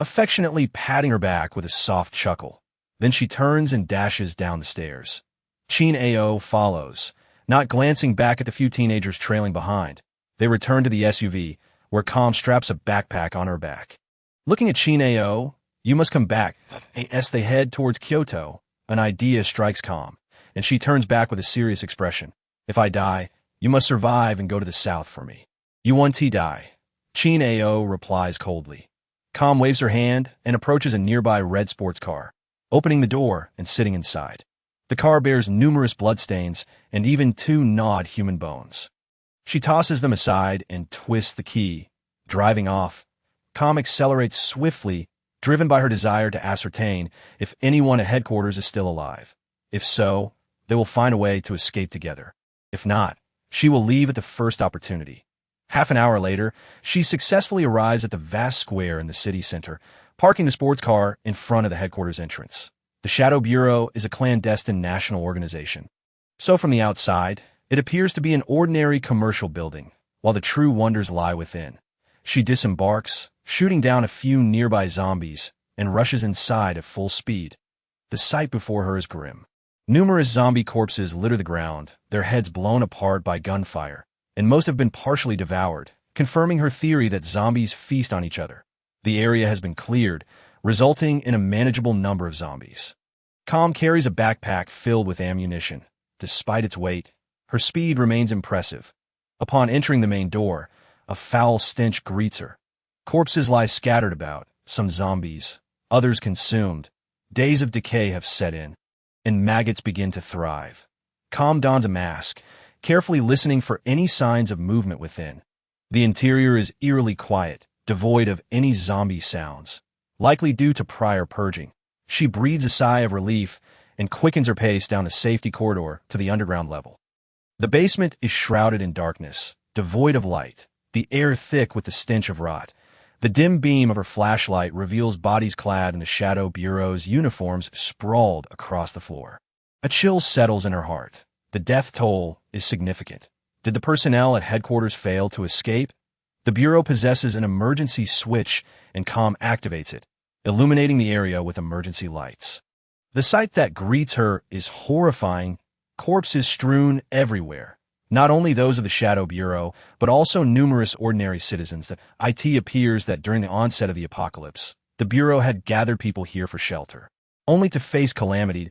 affectionately patting her back with a soft chuckle. Then she turns and dashes down the stairs. Chin Ao follows, not glancing back at the few teenagers trailing behind. They return to the SUV, where Calm straps a backpack on her back. Looking at Chin Ao, "You must come back." As they head towards Kyoto, an idea strikes Calm. and she turns back with a serious expression. If I die, you must survive and go to the south for me. You want to die. Chin Ao replies coldly. Calm waves her hand and approaches a nearby red sports car, opening the door and sitting inside. The car bears numerous bloodstains and even 2 gnawed human bones. She tosses them aside and twists the key, driving off. Calm accelerates swiftly, driven by her desire to ascertain if anyone at headquarters is still alive. If so, they will find a way to escape together. If not, she will leave at the first opportunity. Half an hour later, she successfully arrives at the vast square in the city center, parking the sports car in front of the headquarters entrance. The Shadow Bureau is a clandestine national organization. So from the outside, it appears to be an ordinary commercial building, while the true wonders lie within. She disembarks, shooting down a few nearby zombies, and rushes inside at full speed. The sight before her is grim. Numerous zombie corpses litter the ground, their heads blown apart by gunfire, and most have been partially devoured, confirming her theory that zombies feast on each other. The area has been cleared, resulting in a manageable number of zombies. Calm carries a backpack filled with ammunition. Despite its weight, her speed remains impressive. Upon entering the main door, a foul stench greets her. Corpses lie scattered about, some zombies, others consumed. Days of decay have set in, and maggots begin to thrive. Calm dons a mask, carefully listening for any signs of movement within. The interior is eerily quiet, devoid of any zombie sounds, likely due to prior purging. She breathes a sigh of relief and quickens her pace down the safety corridor to the underground level. The basement is shrouded in darkness, devoid of light, the air thick with the stench of rot. The dim beam of her flashlight reveals bodies clad in the Shadow Bureau's uniforms sprawled across the floor. A chill settles in her heart. The death toll is significant. Did the personnel at headquarters fail to escape? The Bureau possesses an emergency switch, and Calm activates it, illuminating the area with emergency lights. The sight that greets her is horrifying. Corpses strewn everywhere. Not only those of the Shadow Bureau, but also numerous ordinary citizens. It appears that during the onset of the apocalypse, the Bureau had gathered people here for shelter, only to face calamity.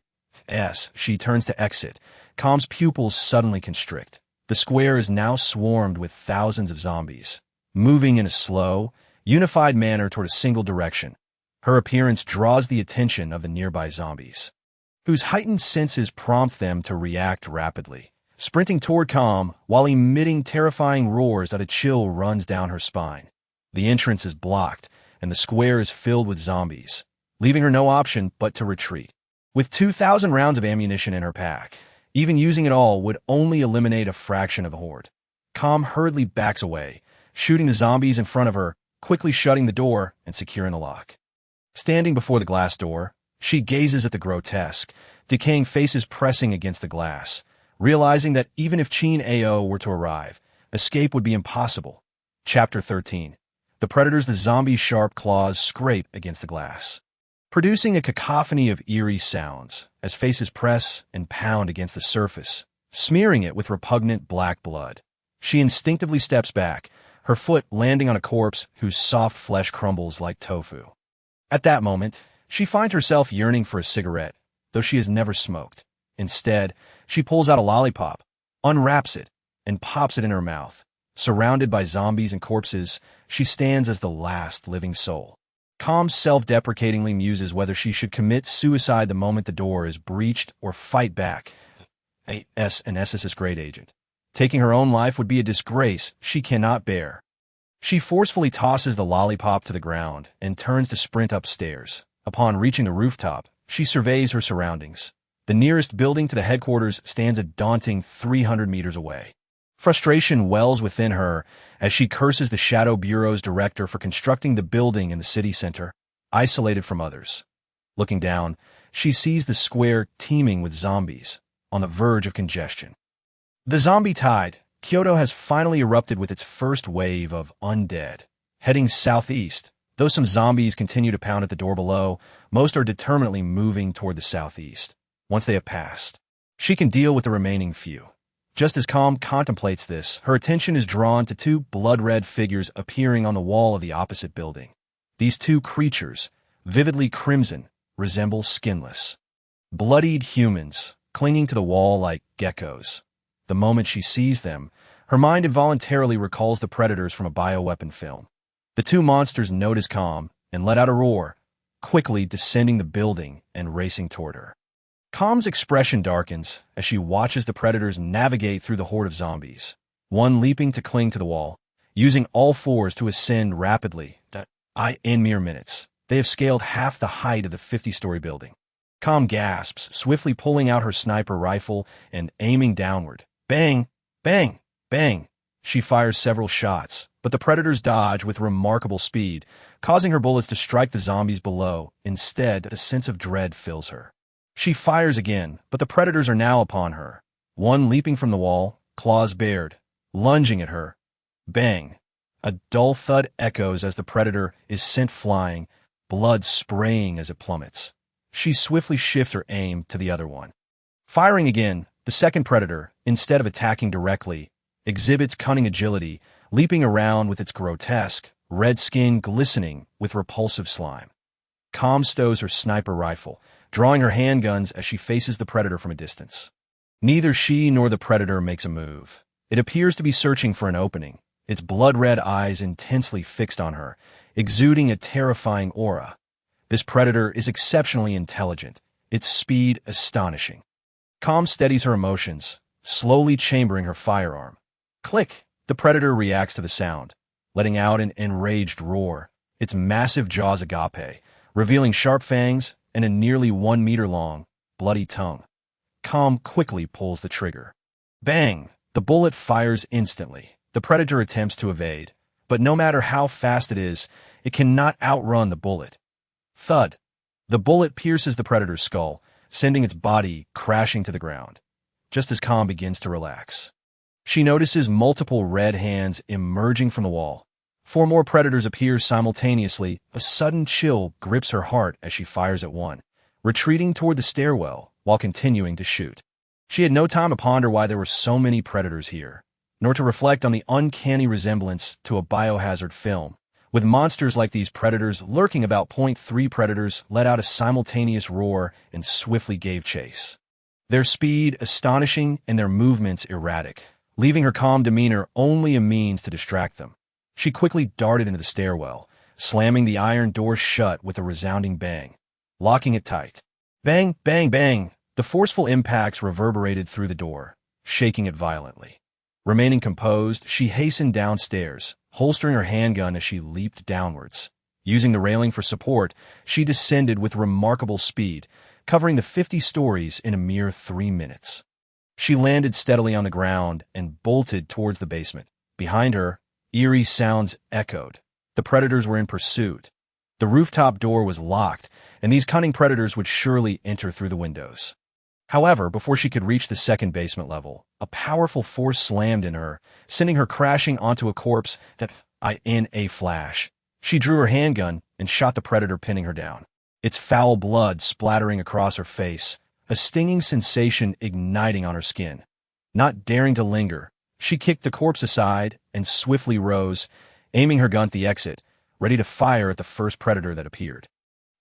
As she turns to exit, Calm's pupils suddenly constrict. The square is now swarmed with thousands of zombies, moving in a slow, unified manner toward a single direction. Her appearance draws the attention of the nearby zombies, whose heightened senses prompt them to react rapidly, sprinting toward Calm while emitting terrifying roars that a chill runs down her spine. The entrance is blocked, and the square is filled with zombies, leaving her no option but to retreat. With 2,000 rounds of ammunition in her pack, even using it all would only eliminate a fraction of the horde. Calm hurriedly backs away, shooting the zombies in front of her, quickly shutting the door and securing the lock. Standing before the glass door, she gazes at the grotesque, decaying faces pressing against the glass, realizing that even if Chin Ao were to arrive, escape would be impossible. Chapter 13. The predators, the zombies' sharp claws scrape against the glass, producing a cacophony of eerie sounds as faces press and pound against the surface, smearing it with repugnant black blood. She instinctively steps back, her foot landing on a corpse whose soft flesh crumbles like tofu. At that moment, she finds herself yearning for a cigarette, though she has never smoked. Instead, she pulls out a lollipop, unwraps it, and pops it in her mouth. Surrounded by zombies and corpses, she stands as the last living soul. Calm self-deprecatingly muses whether she should commit suicide the moment the door is breached or fight back. As an SSS grade agent, taking her own life would be a disgrace she cannot bear. She forcefully tosses the lollipop to the ground and turns to sprint upstairs. Upon reaching the rooftop, she surveys her surroundings. The nearest building to the headquarters stands a daunting 300 meters away. Frustration wells within her as she curses the Shadow Bureau's director for constructing the building in the city center, isolated from others. Looking down, she sees the square teeming with zombies, on the verge of congestion. The zombie tide, Kyoto has finally erupted with its first wave of undead. Heading southeast, though some zombies continue to pound at the door below, most are determinedly moving toward the southeast. Once they have passed, she can deal with the remaining few. Just as Calm contemplates this, her attention is drawn to 2 blood-red figures appearing on the wall of the opposite building. These 2 creatures, vividly crimson, resemble skinless, bloodied humans, clinging to the wall like geckos. The moment she sees them, her mind involuntarily recalls the predators from a bioweapon film. The two monsters notice Calm and let out a roar, quickly descending the building and racing toward her. Calm's expression darkens as she watches the predators navigate through the horde of zombies, one leaping to cling to the wall, using all fours to ascend rapidly. In mere minutes, they have scaled half the height of the 50-story building. Calm gasps, swiftly pulling out her sniper rifle and aiming downward. Bang! Bang! Bang! She fires several shots, but the predators dodge with remarkable speed, causing her bullets to strike the zombies below. Instead, a sense of dread fills her. She fires again, but the predators are now upon her, one leaping from the wall, claws bared, lunging at her. Bang! A dull thud echoes as the predator is sent flying, blood spraying as it plummets. She swiftly shifts her aim to the other one. Firing again, the second predator, instead of attacking directly, exhibits cunning agility, leaping around with its grotesque, red skin glistening with repulsive slime. Calm stows her sniper rifle, drawing her handguns as she faces the predator from a distance. Neither she nor the predator makes a move. It appears to be searching for an opening, its blood-red eyes intensely fixed on her, exuding a terrifying aura. This predator is exceptionally intelligent, its speed astonishing. Calm steadies her emotions, slowly chambering her firearm. Click! The predator reacts to the sound, letting out an enraged roar, its massive jaws agape, revealing sharp fangs and a nearly 1 meter long, bloody tongue. Calm quickly pulls the trigger. Bang! The bullet fires instantly. The predator attempts to evade, but no matter how fast it is, it cannot outrun the bullet. Thud! The bullet pierces the predator's skull, sending its body crashing to the ground, just as Calm begins to relax. She notices multiple red hands emerging from the wall. 4 more predators appear simultaneously. A sudden chill grips her heart as she fires at one, retreating toward the stairwell while continuing to shoot. She had no time to ponder why there were so many predators here, nor to reflect on the uncanny resemblance to a biohazard film. With monsters like these predators lurking about, .3 predators let out a simultaneous roar and swiftly gave chase. Their speed astonishing and their movements erratic, leaving her calm demeanor only a means to distract them. She quickly darted into the stairwell, slamming the iron door shut with a resounding bang, locking it tight. Bang, bang, bang! The forceful impacts reverberated through the door, shaking it violently. Remaining composed, she hastened downstairs, holstering her handgun as she leaped downwards. Using the railing for support, she descended with remarkable speed, covering the 50 stories in a mere 3 minutes. She landed steadily on the ground and bolted towards the basement. Behind her, eerie sounds echoed. The predators were in pursuit. The rooftop door was locked, and these cunning predators would surely enter through the windows. However, before she could reach the second basement level, a powerful force slammed in her, sending her crashing onto a corpse in a flash. She drew her handgun and shot the predator, pinning her down, its foul blood splattering across her face, a stinging sensation igniting on her skin. Not daring to linger, she kicked the corpse aside and swiftly rose, aiming her gun at the exit, ready to fire at the first predator that appeared.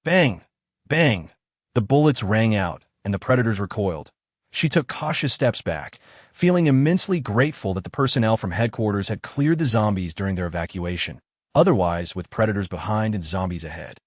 Bang! Bang! The bullets rang out, and the predators recoiled. She took cautious steps back, feeling immensely grateful that the personnel from headquarters had cleared the zombies during their evacuation. Otherwise, with predators behind and zombies ahead,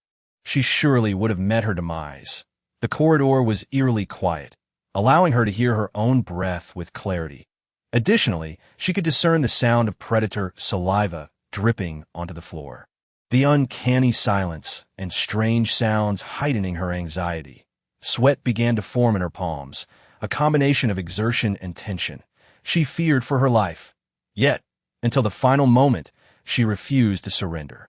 she surely would have met her demise. The corridor was eerily quiet, allowing her to hear her own breath with clarity. Additionally, she could discern the sound of predator saliva dripping onto the floor. The uncanny silence and strange sounds heightening her anxiety. Sweat began to form in her palms, a combination of exertion and tension. She feared for her life. Yet, until the final moment, she refused to surrender.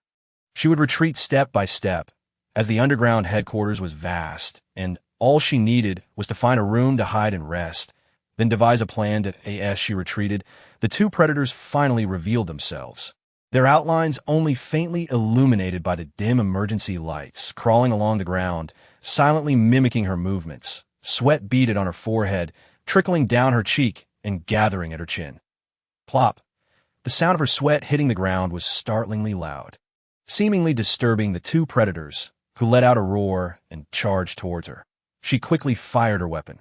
She would retreat step by step, as the underground headquarters was vast, and all she needed was to find a room to hide and rest, then devise a plan to, as she retreated, the two predators finally revealed themselves. Their outlines only faintly illuminated by the dim emergency lights, crawling along the ground, silently mimicking her movements. Sweat beaded on her forehead, trickling down her cheek and gathering at her chin. Plop! The sound of her sweat hitting the ground was startlingly loud, seemingly disturbing the two predators, who let out a roar and charged towards her. She quickly fired her weapon.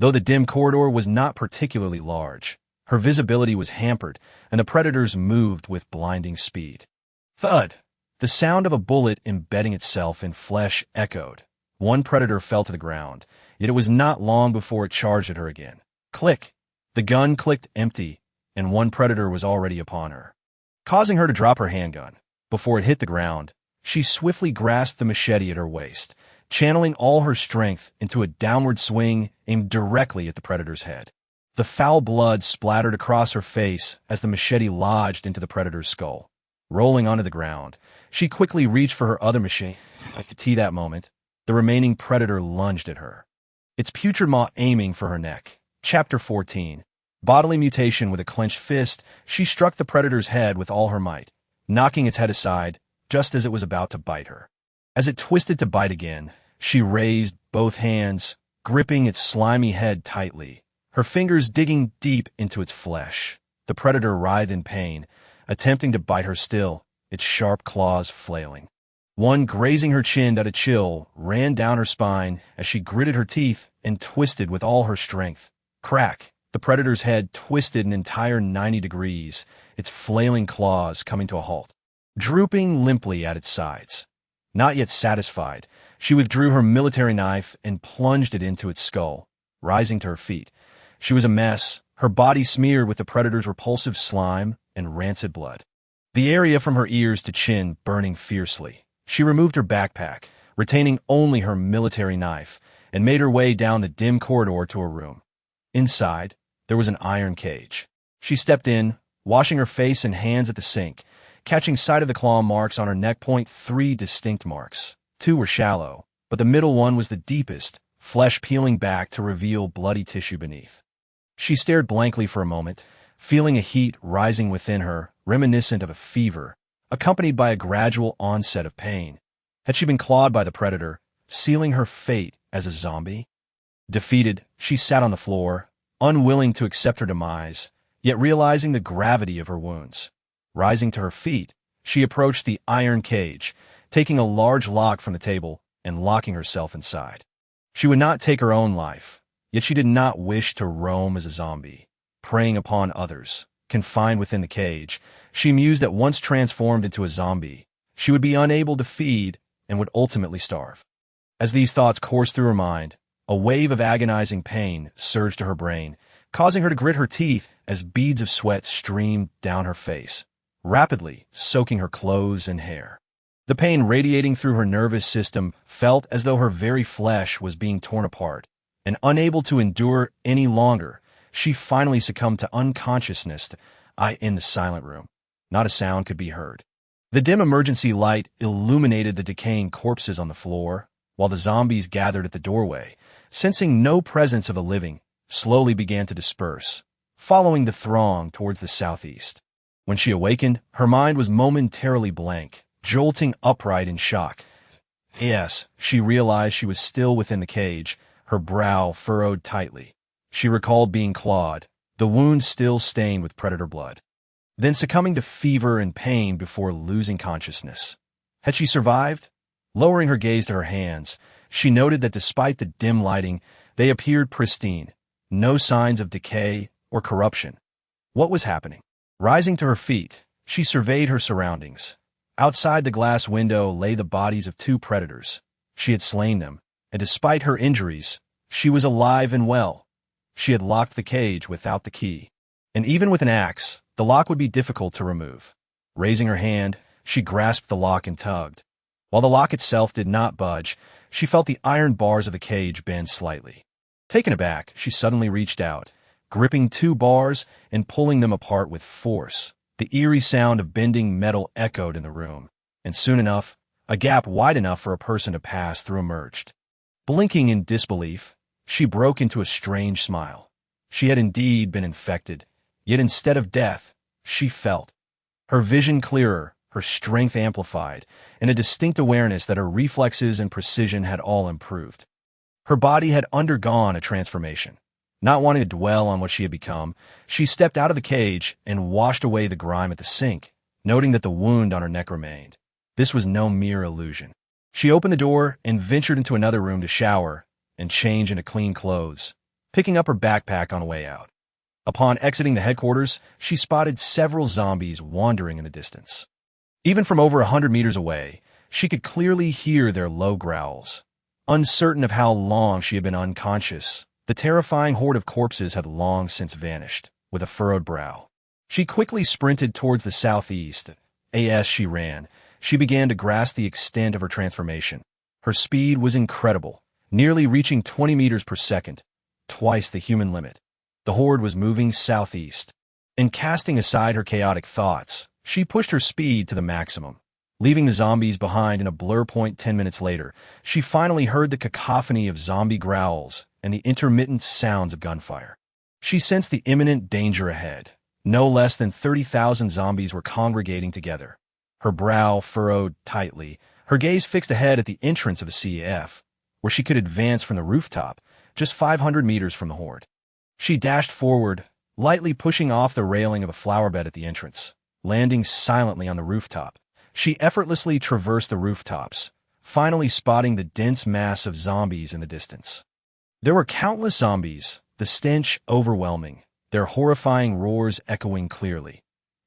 Though the dim corridor was not particularly large, her visibility was hampered, and the predators moved with blinding speed. Thud! The sound of a bullet embedding itself in flesh echoed. One predator fell to the ground, yet it was not long before it charged at her again. Click! The gun clicked empty, and one predator was already upon her. Causing her to drop her handgun, before it hit the ground, she swiftly grasped the machete at her waist, channeling all her strength into a downward swing aimed directly at the predator's head. The foul blood splattered across her face as the machete lodged into the predator's skull. Rolling onto the ground, she quickly reached for her other machete. I could see that moment. The remaining predator lunged at her, its putrid maw aiming for her neck. Chapter 14. Bodily mutation. With a clenched fist, she struck the predator's head with all her might, knocking its head aside just as it was about to bite her. As it twisted to bite again, she raised both hands, gripping its slimy head tightly, her fingers digging deep into its flesh. The predator writhed in pain, attempting to bite her still, its sharp claws flailing. One grazing her chin that a chill ran down her spine as she gritted her teeth and twisted with all her strength. Crack! The predator's head twisted an entire 90 degrees, its flailing claws coming to a halt, drooping limply at its sides. Not yet satisfied, she withdrew her military knife and plunged it into its skull. Rising to her feet, she was a mess, her body smeared with the predator's repulsive slime and rancid blood. The area from her ears to chin burning fiercely. She removed her backpack, retaining only her military knife, and made her way down the dim corridor to her room. Inside, there was an iron cage. She stepped in, washing her face and hands at the sink, catching sight of the claw marks on her neck. 3 distinct marks. 2 were shallow, but the middle one was the deepest, flesh peeling back to reveal bloody tissue beneath. She stared blankly for a moment, feeling a heat rising within her, reminiscent of a fever, accompanied by a gradual onset of pain. Had she been clawed by the predator, sealing her fate as a zombie? Defeated, she sat on the floor, unwilling to accept her demise, yet realizing the gravity of her wounds. Rising to her feet, she approached the iron cage, taking a large lock from the table and locking herself inside. She would not take her own life, yet she did not wish to roam as a zombie, preying upon others. Confined within the cage, she mused that once transformed into a zombie, she would be unable to feed and would ultimately starve. As these thoughts coursed through her mind, a wave of agonizing pain surged to her brain, causing her to grit her teeth as beads of sweat streamed down her face, rapidly soaking her clothes and hair. The pain radiating through her nervous system felt as though her very flesh was being torn apart, and unable to endure any longer, she finally succumbed to unconsciousness in the silent room. Not a sound could be heard. The dim emergency light illuminated the decaying corpses on the floor, while the zombies gathered at the doorway, sensing no presence of the living, slowly began to disperse, following the throng towards the southeast. When she awakened, her mind was momentarily blank, jolting upright in shock. Yes, she realized she was still within the cage, her brow furrowed tightly. She recalled being clawed, the wound still stained with predator blood, then succumbing to fever and pain before losing consciousness. Had she survived? Lowering her gaze to her hands, she noted that despite the dim lighting, they appeared pristine, no signs of decay or corruption. What was happening? Rising to her feet, she surveyed her surroundings. Outside the glass window lay the bodies of 2 predators. She had slain them, and despite her injuries, she was alive and well. She had locked the cage without the key, and even with an axe, the lock would be difficult to remove. Raising her hand, she grasped the lock and tugged. While the lock itself did not budge, she felt the iron bars of the cage bend slightly. Taken aback, she suddenly reached out, gripping 2 bars and pulling them apart with force. The eerie sound of bending metal echoed in the room, and soon enough, a gap wide enough for a person to pass through emerged. Blinking in disbelief, she broke into a strange smile. She had indeed been infected, yet instead of death, she felt. Her vision clearer, her strength amplified, and a distinct awareness that her reflexes and precision had all improved. Her body had undergone a transformation. Not wanting to dwell on what she had become, she stepped out of the cage and washed away the grime at the sink, noting that the wound on her neck remained. This was no mere illusion. She opened the door and ventured into another room to shower and change into clean clothes. picking up her backpack on the way out. Upon exiting the headquarters, she spotted several zombies wandering in the distance. Even from over 100 meters away, she could clearly hear their low growls. Uncertain of how long she had been unconscious, the terrifying horde of corpses had long since vanished, with a furrowed brow. She quickly sprinted towards the southeast. As she ran, she began to grasp the extent of her transformation. Her speed was incredible, nearly reaching 20 meters per second, twice the human limit. The horde was moving southeast, and casting aside her chaotic thoughts, she pushed her speed to the maximum. Leaving the zombies behind in a blur point 10 minutes later, she finally heard the cacophony of zombie growls and the intermittent sounds of gunfire. She sensed the imminent danger ahead. No less than 30,000 zombies were congregating together. Her brow furrowed tightly, her gaze fixed ahead at the entrance of a CF, where she could advance from the rooftop, just 500 meters from the horde. She dashed forward, lightly pushing off the railing of a flower bed at the entrance. Landing silently on the rooftop, she effortlessly traversed the rooftops, finally spotting the dense mass of zombies in the distance. There were countless zombies, the stench overwhelming, their horrifying roars echoing clearly.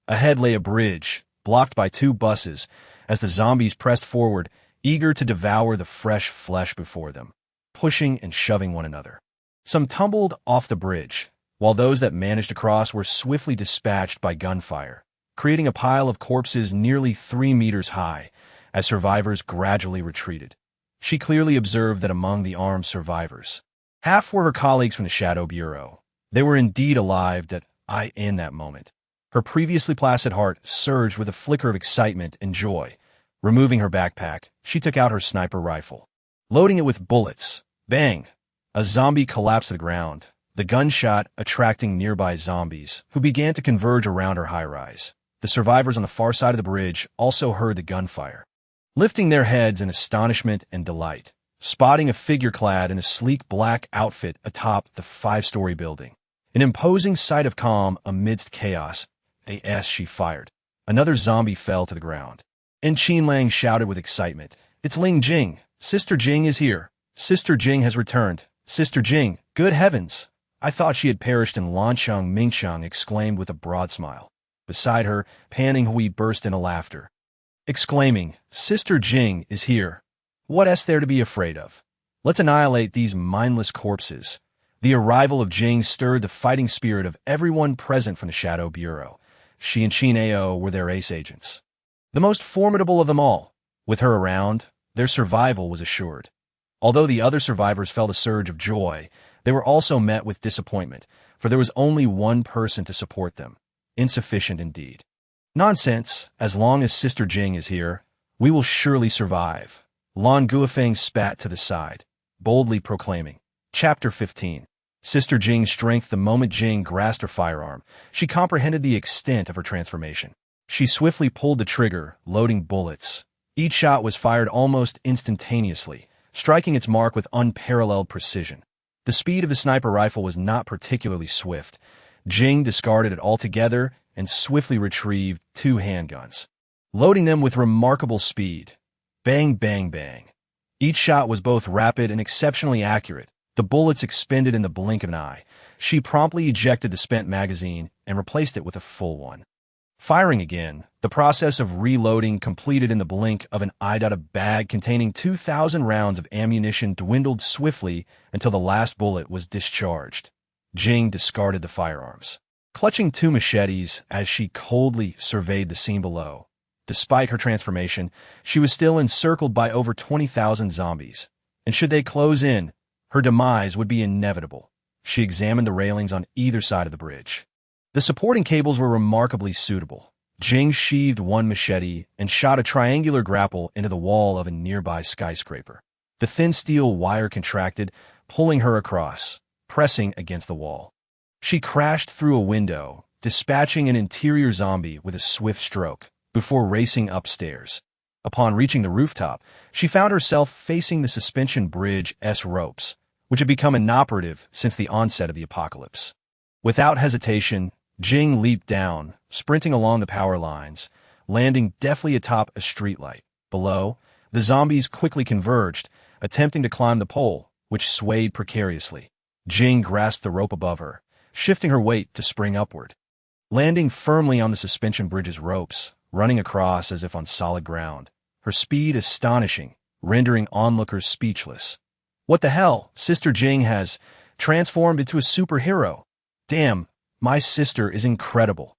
Ahead lay a bridge, blocked by 2 buses, as the zombies pressed forward, eager to devour the fresh flesh before them, pushing and shoving one another. Some tumbled off the bridge, while those that managed to cross were swiftly dispatched by gunfire, creating a pile of corpses nearly 3 meters high as survivors gradually retreated. She clearly observed that among the armed survivors, half were her colleagues from the Shadow Bureau. They were indeed alive in that moment. Her previously placid heart surged with a flicker of excitement and joy. Removing her backpack, she took out her sniper rifle. Loading it with bullets, bang! A zombie collapsed to the ground, the gunshot attracting nearby zombies, who began to converge around her high-rise. The survivors on the far side of the bridge also heard the gunfire, lifting their heads in astonishment and delight, spotting a figure clad in a sleek black outfit atop the 5-story building. An imposing sight of calm amidst chaos. As she fired, another zombie fell to the ground. And Qin Lang shouted with excitement, "It's Ling Jing! Sister Jing is here! Sister Jing has returned! Sister Jing, good heavens! I thought she had perished in Lancheng," Mingcheng exclaimed with a broad smile. Beside her, Panning Hui burst into laughter, exclaiming, "Sister Jing is here! What is there to be afraid of? Let's annihilate these mindless corpses." The arrival of Jing stirred the fighting spirit of everyone present from the Shadow Bureau. She and Qin Ao were their ace agents, the most formidable of them all. With her around, their survival was assured. Although the other survivors felt a surge of joy, they were also met with disappointment, for there was only one person to support them. Insufficient indeed. "Nonsense. As long as Sister Jing is here, we will surely survive," Lan Guofeng spat to the side, boldly proclaiming. Chapter 15. Sister Jing's strength. The moment Jing grasped her firearm, she comprehended the extent of her transformation. She swiftly pulled the trigger, loading bullets. Each shot was fired almost instantaneously, striking its mark with unparalleled precision. The speed of the sniper rifle was not particularly swift. Jing discarded it altogether and swiftly retrieved 2 handguns, loading them with remarkable speed. Bang, bang, bang. Each shot was both rapid and exceptionally accurate. The bullets expended in the blink of an eye. She promptly ejected the spent magazine and replaced it with a full one. Firing again, the process of reloading completed in the blink of an eye. A bag containing 2,000 rounds of ammunition dwindled swiftly until the last bullet was discharged. Jing discarded the firearms, clutching 2 machetes as she coldly surveyed the scene below. Despite her transformation, she was still encircled by over 20,000 zombies, and should they close in, her demise would be inevitable. She examined the railings on either side of the bridge. The supporting cables were remarkably suitable. Jing sheathed 1 machete and shot a triangular grapple into the wall of a nearby skyscraper. The thin steel wire contracted, pulling her across, pressing against the wall. She crashed through a window, dispatching an interior zombie with a swift stroke, before racing upstairs. Upon reaching the rooftop, she found herself facing the suspension bridge's ropes, which had become inoperative since the onset of the apocalypse. Without hesitation, Jing leaped down, sprinting along the power lines, landing deftly atop a streetlight. Below, the zombies quickly converged, attempting to climb the pole, which swayed precariously. Jing grasped the rope above her, shifting her weight to spring upward. Landing firmly on the suspension bridge's ropes, running across as if on solid ground. Her speed astonishing, rendering onlookers speechless. What the hell? Sister Jing has transformed into a superhero. Damn, my sister is incredible.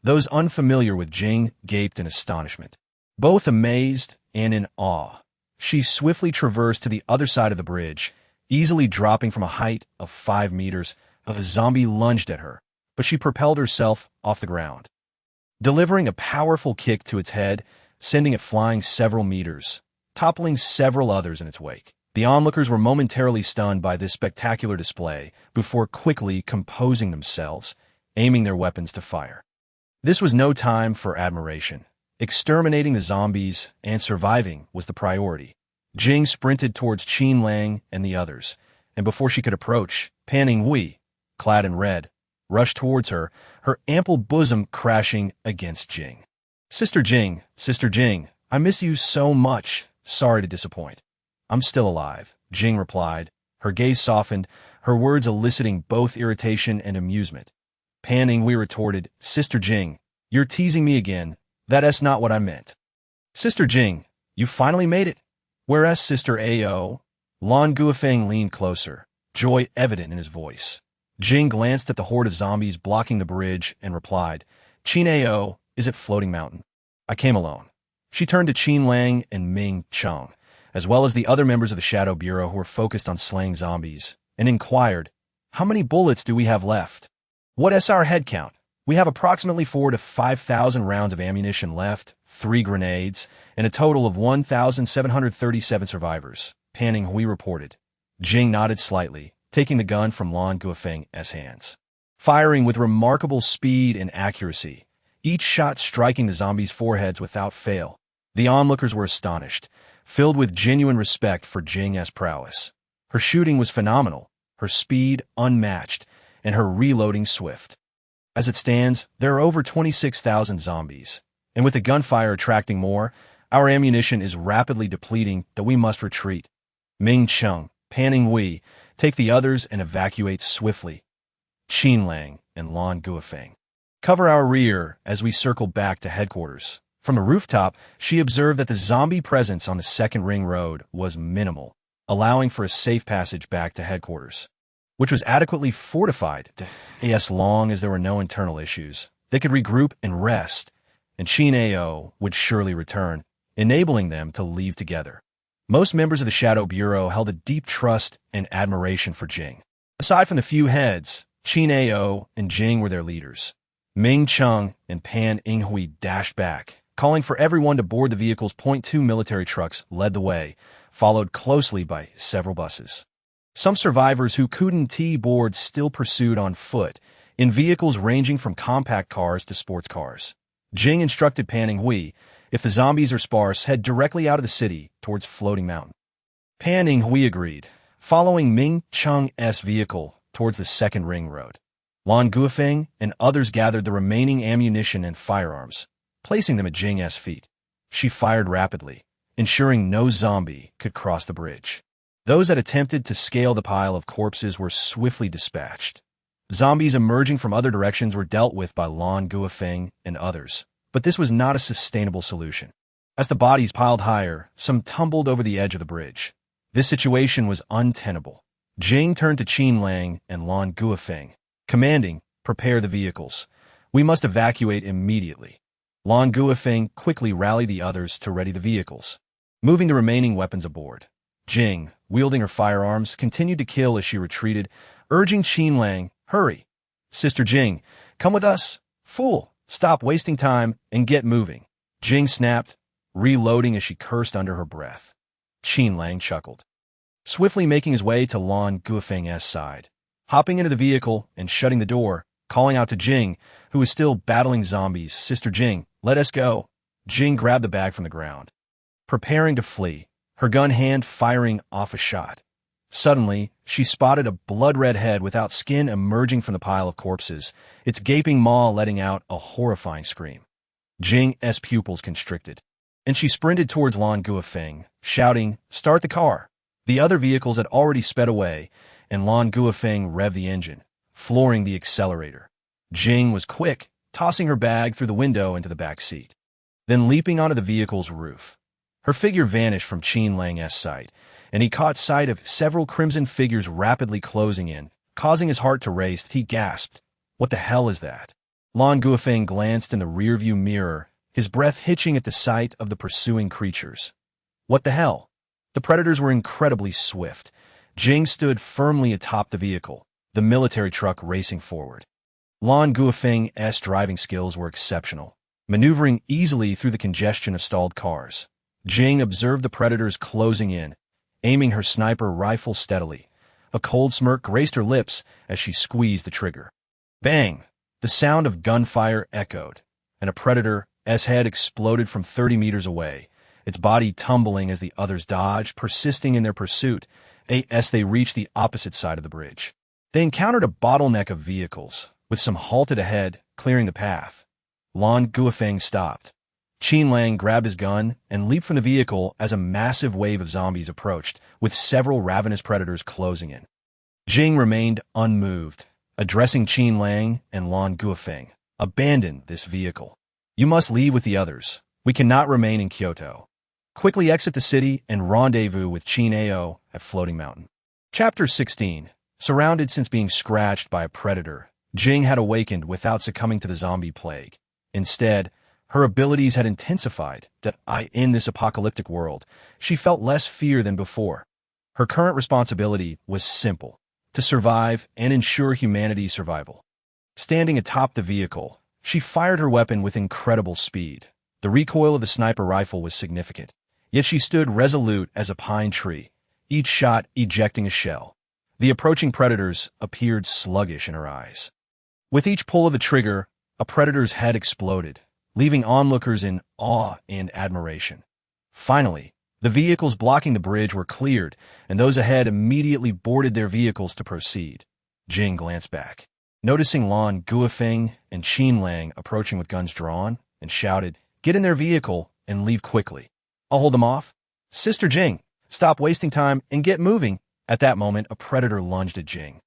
Those unfamiliar with Jing gaped in astonishment, both amazed and in awe. She swiftly traversed to the other side of the bridge, easily dropping from a height of 5 meters. A zombie lunged at her, but she propelled herself off the ground, delivering a powerful kick to its head, sending it flying several meters, toppling several others in its wake. The onlookers were momentarily stunned by this spectacular display before quickly composing themselves, aiming their weapons to fire. This was no time for admiration. Exterminating the zombies and surviving was the priority. Jing sprinted towards Qin Lang and the others, and before she could approach, Pan Yinghui, clad in red, rushed towards her, her ample bosom crashing against Jing. Sister Jing, I miss you so much. Sorry to disappoint. I'm still alive, Jing replied. Her gaze softened, her words eliciting both irritation and amusement. Pan Yinghui retorted, Sister Jing, you're teasing me again. That's not what I meant. Sister Jing, you finally made it. Whereas Sister Ao, Lan Guofeng leaned closer, joy evident in his voice. Jing glanced at the horde of zombies blocking the bridge and replied, Qin Ao, is it Floating Mountain? I came alone. She turned to Qin Lang and Ming Cheng, as well as the other members of the Shadow Bureau who were focused on slaying zombies, and inquired, how many bullets do we have left? What's our head count? We have approximately 4,000 to 5,000 rounds of ammunition left, 3 grenades, and a total of 1,737 survivors, Pan Yinghui reported. Jing nodded slightly, taking the gun from Lan Guofeng's hands, firing with remarkable speed and accuracy, each shot striking the zombies' foreheads without fail. The onlookers were astonished, filled with genuine respect for Jing's prowess. Her shooting was phenomenal, her speed unmatched, and her reloading swift. As it stands, there are over 26,000 zombies, and with the gunfire attracting more, our ammunition is rapidly depleting that we must retreat. Ming Cheng, Pan Yinghui, take the others and evacuate swiftly. Qin Lang and Lan Guofeng, cover our rear as we circle back to headquarters. From the rooftop, she observed that the zombie presence on the second ring road was minimal, allowing for a safe passage back to headquarters, which was adequately fortified as long as there were no internal issues. They could regroup and rest, and Qin Ao would surely return, enabling them to leave together. Most members of the Shadow Bureau held a deep trust and admiration for Jing. Aside from the few heads, Qin Ao and Jing were their leaders. Ming Cheng and Pan Yinghui dashed back, calling for everyone to board the vehicle's .2 military trucks led the way, followed closely by several buses. Some survivors who couldn't board still pursued on foot, in vehicles ranging from compact cars to sports cars. Jing instructed Pan Yinghui, if the zombies are sparse, head directly out of the city towards Floating Mountain. Pan Yinghui agreed, following Ming Cheng's vehicle towards the second ring road. Lan Guofeng and others gathered the remaining ammunition and firearms, placing them at Jing's feet. She fired rapidly, ensuring no zombie could cross the bridge. Those that attempted to scale the pile of corpses were swiftly dispatched. Zombies emerging from other directions were dealt with by Lan Guofeng and others, but this was not a sustainable solution. As the bodies piled higher, some tumbled over the edge of the bridge. This situation was untenable. Jing turned to Qin Lang and Lan Guofeng, commanding, prepare the vehicles. We must evacuate immediately. Lan Guofeng quickly rallied the others to ready the vehicles, moving the remaining weapons aboard. Jing, wielding her firearms, continued to kill as she retreated, urging Qin Lang, hurry. Sister Jing, come with us. Fool, stop wasting time and get moving. Jing snapped, reloading as she cursed under her breath. Qin Lang chuckled, swiftly making his way to Lan Guofeng's side, hopping into the vehicle and shutting the door, calling out to Jing, who was still battling zombies. Sister Jing, let us go. Jing grabbed the bag from the ground, preparing to flee, her gun hand firing off a shot. Suddenly, she spotted a blood-red head without skin emerging from the pile of corpses, its gaping maw letting out a horrifying scream. Jing's pupils constricted, and she sprinted towards Lan Guofeng, shouting, start the car. The other vehicles had already sped away, and Lan Guofeng revved the engine, flooring the accelerator. Jing was quick, tossing her bag through the window into the back seat, then leaping onto the vehicle's roof. Her figure vanished from Qin Lang's sight, and he caught sight of several crimson figures rapidly closing in, causing his heart to race. He gasped, "What the hell is that?" Lan Guofeng glanced in the rearview mirror, his breath hitching at the sight of the pursuing creatures. What the hell? The predators were incredibly swift. Jing stood firmly atop the vehicle, the military truck racing forward. Lan Guofeng's driving skills were exceptional, maneuvering easily through the congestion of stalled cars. Jing observed the predators closing in, aiming her sniper rifle steadily. A cold smirk graced her lips as she squeezed the trigger. Bang! The sound of gunfire echoed, and a predator's head exploded from 30 meters away, its body tumbling as the others dodged, persisting in their pursuit as they reached the opposite side of the bridge. They encountered a bottleneck of vehicles, with some halted ahead, clearing the path. Lan Guofeng stopped. Qin Lang grabbed his gun and leaped from the vehicle as a massive wave of zombies approached, with several ravenous predators closing in. Jing remained unmoved, addressing Qin Lang and Lan Guofeng. "Abandon this vehicle. You must leave with the others. We cannot remain in Kyoto. Quickly exit the city and rendezvous with Qin Ao at Floating Mountain." Chapter 16. Surrounded since being scratched by a predator, Jing had awakened without succumbing to the zombie plague. Instead, her abilities had intensified. In this apocalyptic world, she felt less fear than before. Her current responsibility was simple: to survive and ensure humanity's survival. Standing atop the vehicle, she fired her weapon with incredible speed. The recoil of the sniper rifle was significant, yet she stood resolute as a pine tree, each shot ejecting a shell. The approaching predators appeared sluggish in her eyes. With each pull of the trigger, a predator's head exploded, leaving onlookers in awe and admiration. Finally, the vehicles blocking the bridge were cleared, and those ahead immediately boarded their vehicles to proceed. Jing glanced back, noticing Lan Guofeng and Qin Lang approaching with guns drawn, and shouted, "Get in their vehicle and leave quickly. I'll hold them off." "Sister Jing, stop wasting time and get moving." At that moment, a predator lunged at Jing,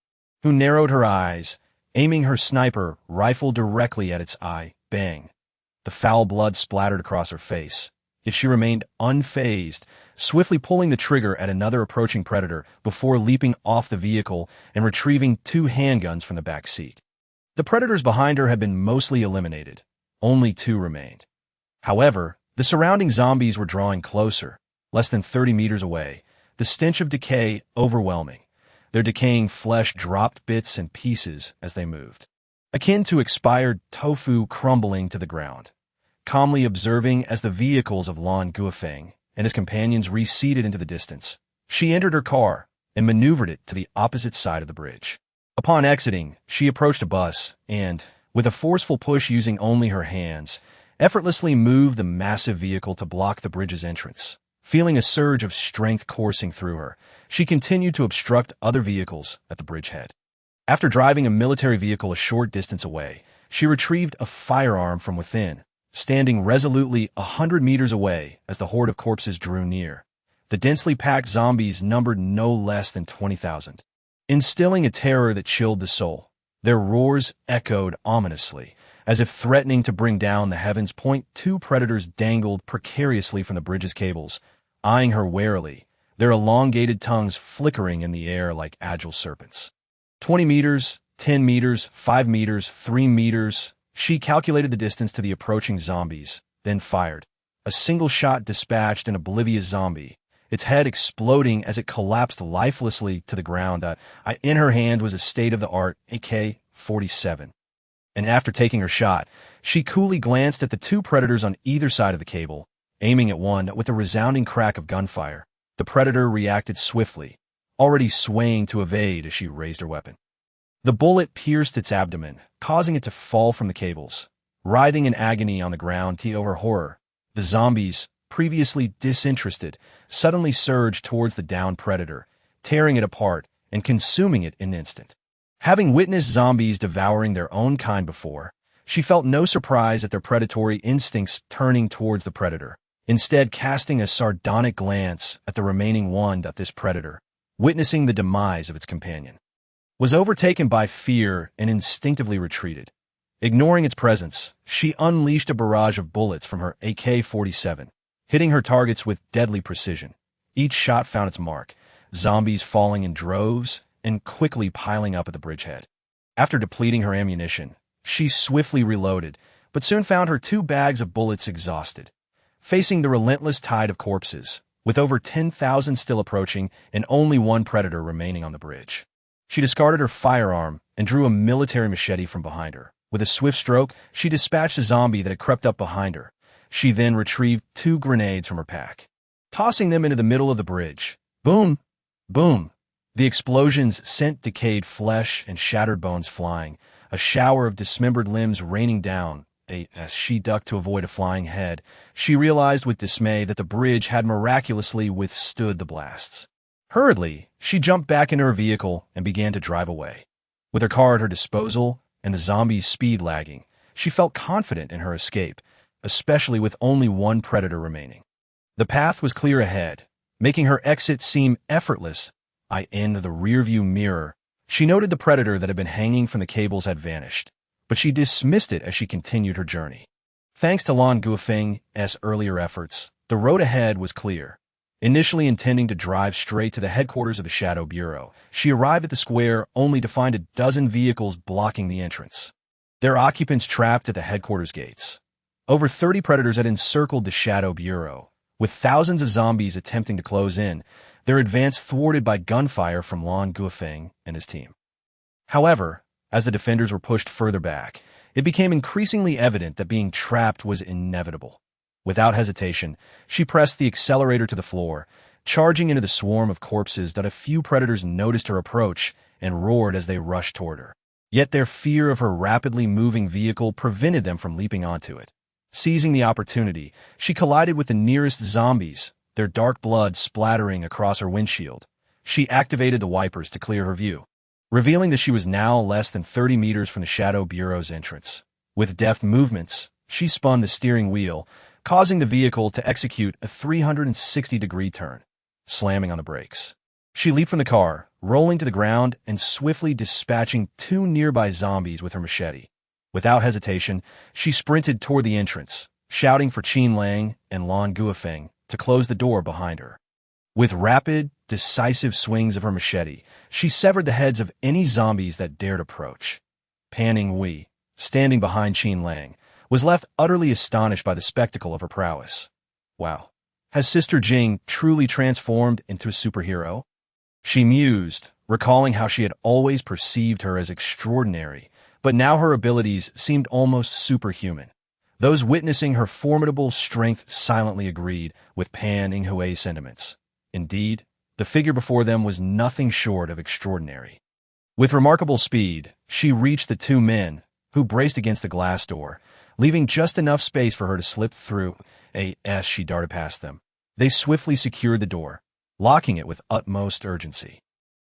who narrowed her eyes, aiming her sniper rifle directly at its eye. Bang! The foul blood splattered across her face, yet she remained unfazed, swiftly pulling the trigger at another approaching predator before leaping off the vehicle and retrieving 2 handguns from the back seat. The predators behind her had been mostly eliminated. Only 2 remained. However, the surrounding zombies were drawing closer, less than 30 meters away, the stench of decay overwhelming. Their decaying flesh dropped bits and pieces as they moved, akin to expired tofu crumbling to the ground. Calmly observing as the vehicles of Lan Guofeng and his companions receded into the distance, she entered her car and maneuvered it to the opposite side of the bridge. Upon exiting, she approached a bus and, with a forceful push using only her hands, effortlessly moved the massive vehicle to block the bridge's entrance. Feeling a surge of strength coursing through her, she continued to obstruct other vehicles at the bridgehead. After driving a military vehicle a short distance away, she retrieved a firearm from within, standing resolutely 100 meters away as the horde of corpses drew near. The densely packed zombies numbered no less than 20,000, instilling a terror that chilled the soul. Their roars echoed ominously, as if threatening to bring down the heavens. 2 predators dangled precariously from the bridge's cables, eyeing her warily, their elongated tongues flickering in the air like agile serpents. 20 meters, 10 meters, 5 meters, 3 meters. She calculated the distance to the approaching zombies, then fired. A single shot dispatched an oblivious zombie, its head exploding as it collapsed lifelessly to the ground. In her hand was a state-of-the-art AK-47. And after taking her shot, she coolly glanced at the 2 predators on either side of the cable, aiming at one with a resounding crack of gunfire. The predator reacted swiftly, already swaying to evade as she raised her weapon. The bullet pierced its abdomen, causing it to fall from the cables. Writhing in agony on the ground to her horror, the zombies, previously disinterested, suddenly surged towards the downed predator, tearing it apart and consuming it in an instant. Having witnessed zombies devouring their own kind before, she felt no surprise at their predatory instincts turning towards the predator, instead casting a sardonic glance at the remaining one. This predator, witnessing the demise of its companion, was overtaken by fear and instinctively retreated. Ignoring its presence, she unleashed a barrage of bullets from her AK-47, hitting her targets with deadly precision. Each shot found its mark, zombies falling in droves and quickly piling up at the bridgehead. After depleting her ammunition, she swiftly reloaded, but soon found her 2 bags of bullets exhausted. Facing the relentless tide of corpses, with over 10,000 still approaching and only one predator remaining on the bridge, she discarded her firearm and drew a military machete from behind her. With a swift stroke, she dispatched a zombie that had crept up behind her. She then retrieved 2 grenades from her pack, tossing them into the middle of the bridge. Boom! Boom! The explosions sent decayed flesh and shattered bones flying, a shower of dismembered limbs raining down. As she ducked to avoid a flying head, she realized with dismay that the bridge had miraculously withstood the blasts. Hurriedly, she jumped back into her vehicle and began to drive away. With her car at her disposal and the zombies' speed lagging, she felt confident in her escape, especially with only one predator remaining. The path was clear ahead, making her exit seem effortless. In the rearview mirror, she noted the predator that had been hanging from the cables had vanished, but she dismissed it as she continued her journey. Thanks to Lan Guofeng's earlier efforts, the road ahead was clear. Initially intending to drive straight to the headquarters of the Shadow Bureau, she arrived at the square only to find a dozen vehicles blocking the entrance, their occupants trapped at the headquarters gates. Over 30 predators had encircled the Shadow Bureau, with thousands of zombies attempting to close in, their advance thwarted by gunfire from Lan Guofeng and his team. However, as the defenders were pushed further back, it became increasingly evident that being trapped was inevitable. Without hesitation, she pressed the accelerator to the floor, charging into the swarm of corpses that a few predators noticed her approach and roared as they rushed toward her. Yet their fear of her rapidly moving vehicle prevented them from leaping onto it. Seizing the opportunity, she collided with the nearest zombies, their dark blood splattering across her windshield. She activated the wipers to clear her view, revealing that she was now less than 30 meters from the Shadow Bureau's entrance. With deft movements, she spun the steering wheel, causing the vehicle to execute a 360-degree turn, slamming on the brakes. She leaped from the car, rolling to the ground and swiftly dispatching 2 nearby zombies with her machete. Without hesitation, she sprinted toward the entrance, shouting for Qin Lang and Lan Guofeng to close the door behind her. With rapid, decisive swings of her machete, she severed the heads of any zombies that dared approach. Pan Yinghui, standing behind Qin Lang, was left utterly astonished by the spectacle of her prowess. Wow, has Sister Jing truly transformed into a superhero? She mused, recalling how she had always perceived her as extraordinary, but now her abilities seemed almost superhuman. Those witnessing her formidable strength silently agreed with Pan Yinghui's sentiments. Indeed, the figure before them was nothing short of extraordinary. With remarkable speed, she reached the 2 men, who braced against the glass door, leaving just enough space for her to slip through. As she darted past them, they swiftly secured the door, locking it with utmost urgency.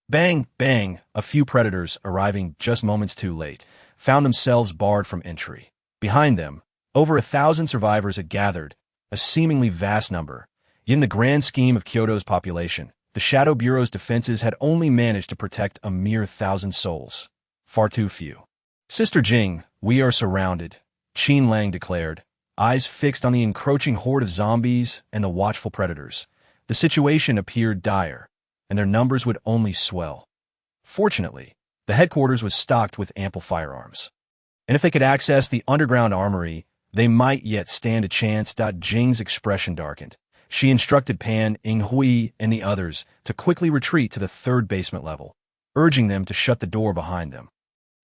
Bang, bang, a few predators, arriving just moments too late, found themselves barred from entry. Behind them, over 1,000 survivors had gathered, a seemingly vast number. In the grand scheme of Kyoto's population, the Shadow Bureau's defenses had only managed to protect a mere 1,000 souls. Far too few. Sister Jing, we are surrounded, Qin Lang declared, eyes fixed on the encroaching horde of zombies and the watchful predators. The situation appeared dire, and their numbers would only swell. Fortunately, the headquarters was stocked with ample firearms, and if they could access the underground armory, they might yet stand a chance. Jing's expression darkened. She instructed Pan Yinghui and the others to quickly retreat to the 3rd basement level, urging them to shut the door behind them.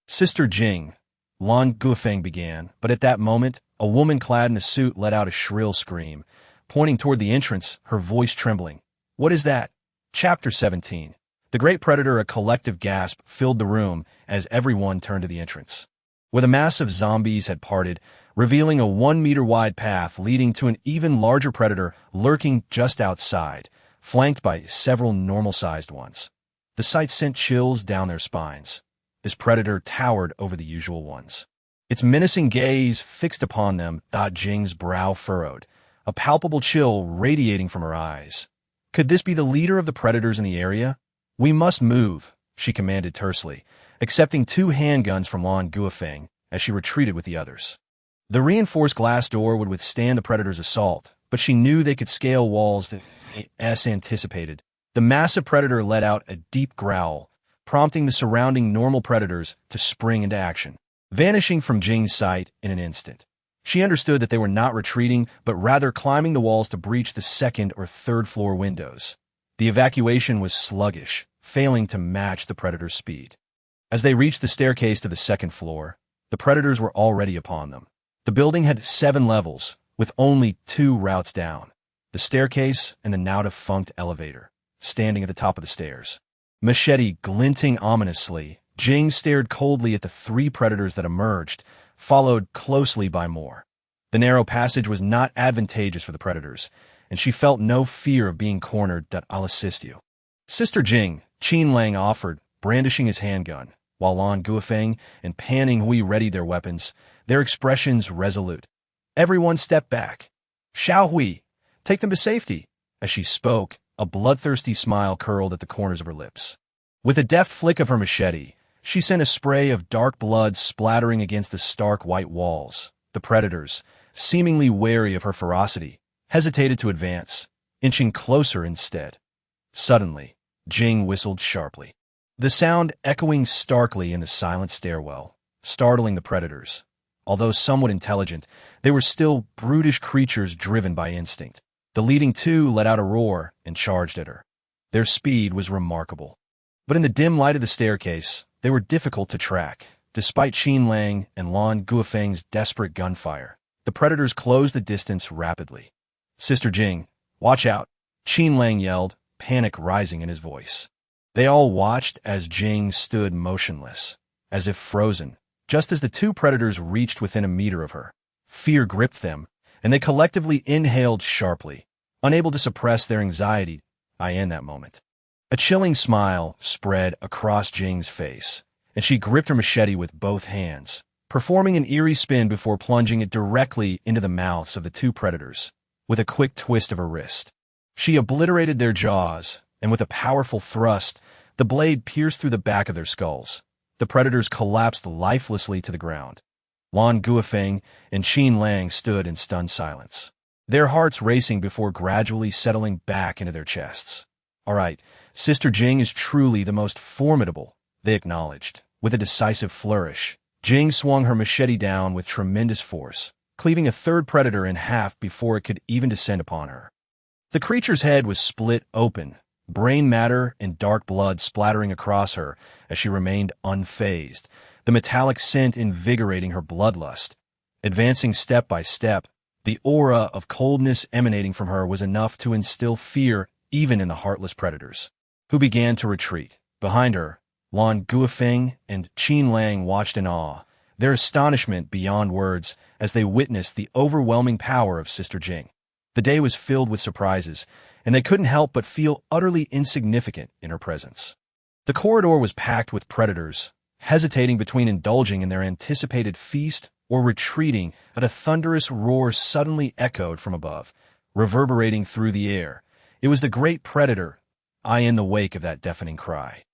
Sister Jing, Lan Guofeng began, but at that moment, a woman clad in a suit let out a shrill scream, pointing toward the entrance, her voice trembling. What is that? Chapter 17. The Great Predator. A collective gasp filled the room as everyone turned to the entrance, where the mass of zombies had parted, revealing a 1-meter-wide path leading to an even larger predator lurking just outside, flanked by several normal-sized ones. The sight sent chills down their spines. This predator towered over the usual ones, its menacing gaze fixed upon them. Jing's brow furrowed, a palpable chill radiating from her eyes. Could this be the leader of the predators in the area? "We must move," she commanded tersely, accepting 2 handguns from Lan Guofeng as she retreated with the others. The reinforced glass door would withstand the predator's assault, but she knew they could scale walls that as anticipated. The massive predator let out a deep growl, prompting the surrounding normal predators to spring into action, vanishing from Jing's sight in an instant. She understood that they were not retreating, but rather climbing the walls to breach the 2nd or 3rd floor windows. The evacuation was sluggish, failing to match the predator's speed. As they reached the staircase to the 2nd floor, the predators were already upon them. The building had 7 levels, with only 2 routes down: the staircase and the now-defunct elevator, standing at the top of the stairs. Machete glinting ominously, Jing stared coldly at the 3 predators that emerged, followed closely by more. The narrow passage was not advantageous for the predators, and she felt no fear of being cornered. "I'll assist you." "Sister Jing," Qin Lang offered, brandishing his handgun, while Lan Guofeng and Panning Hui readied their weapons, their expressions resolute. Everyone stepped back. "Xiao Hui, take them to safety." As she spoke, a bloodthirsty smile curled at the corners of her lips. With a deft flick of her machete, she sent a spray of dark blood splattering against the stark white walls. The predators, seemingly wary of her ferocity, hesitated to advance, inching closer instead. Suddenly, Jing whistled sharply, the sound echoing starkly in the silent stairwell, startling the predators. Although somewhat intelligent, they were still brutish creatures driven by instinct. The leading 2 let out a roar and charged at her. Their speed was remarkable. But in the dim light of the staircase, they were difficult to track. Despite Qin Lang and Lan Guofeng's desperate gunfire, the predators closed the distance rapidly. "Sister Jing, watch out," Qin Lang yelled, panic rising in his voice. They all watched as Jing stood motionless, as if frozen, just as the 2 predators reached within a meter of her. Fear gripped them, and they collectively inhaled sharply, unable to suppress their anxiety in that moment. A chilling smile spread across Jing's face, and she gripped her machete with both hands, performing an eerie spin before plunging it directly into the mouths of the 2 predators, with a quick twist of her wrist. She obliterated their jaws, and with a powerful thrust, the blade pierced through the back of their skulls. The predators collapsed lifelessly to the ground. Lan Guofeng and Qin Lang stood in stunned silence, their hearts racing before gradually settling back into their chests. "All right, Sister Jing is truly the most formidable," they acknowledged. With a decisive flourish, Jing swung her machete down with tremendous force, cleaving a 3rd predator in half before it could even descend upon her. The creature's head was split open, brain matter and dark blood splattering across her as she remained unfazed, the metallic scent invigorating her bloodlust. Advancing step by step, the aura of coldness emanating from her was enough to instill fear even in the heartless predators, who began to retreat. Behind her, Lan Guofeng and Qin Lang watched in awe, their astonishment beyond words as they witnessed the overwhelming power of Sister Jing. The day was filled with surprises, and they couldn't help but feel utterly insignificant in her presence. The corridor was packed with predators, hesitating between indulging in their anticipated feast or retreating at a thunderous roar suddenly echoed from above, reverberating through the air. It was the great predator, in the wake of that deafening cry.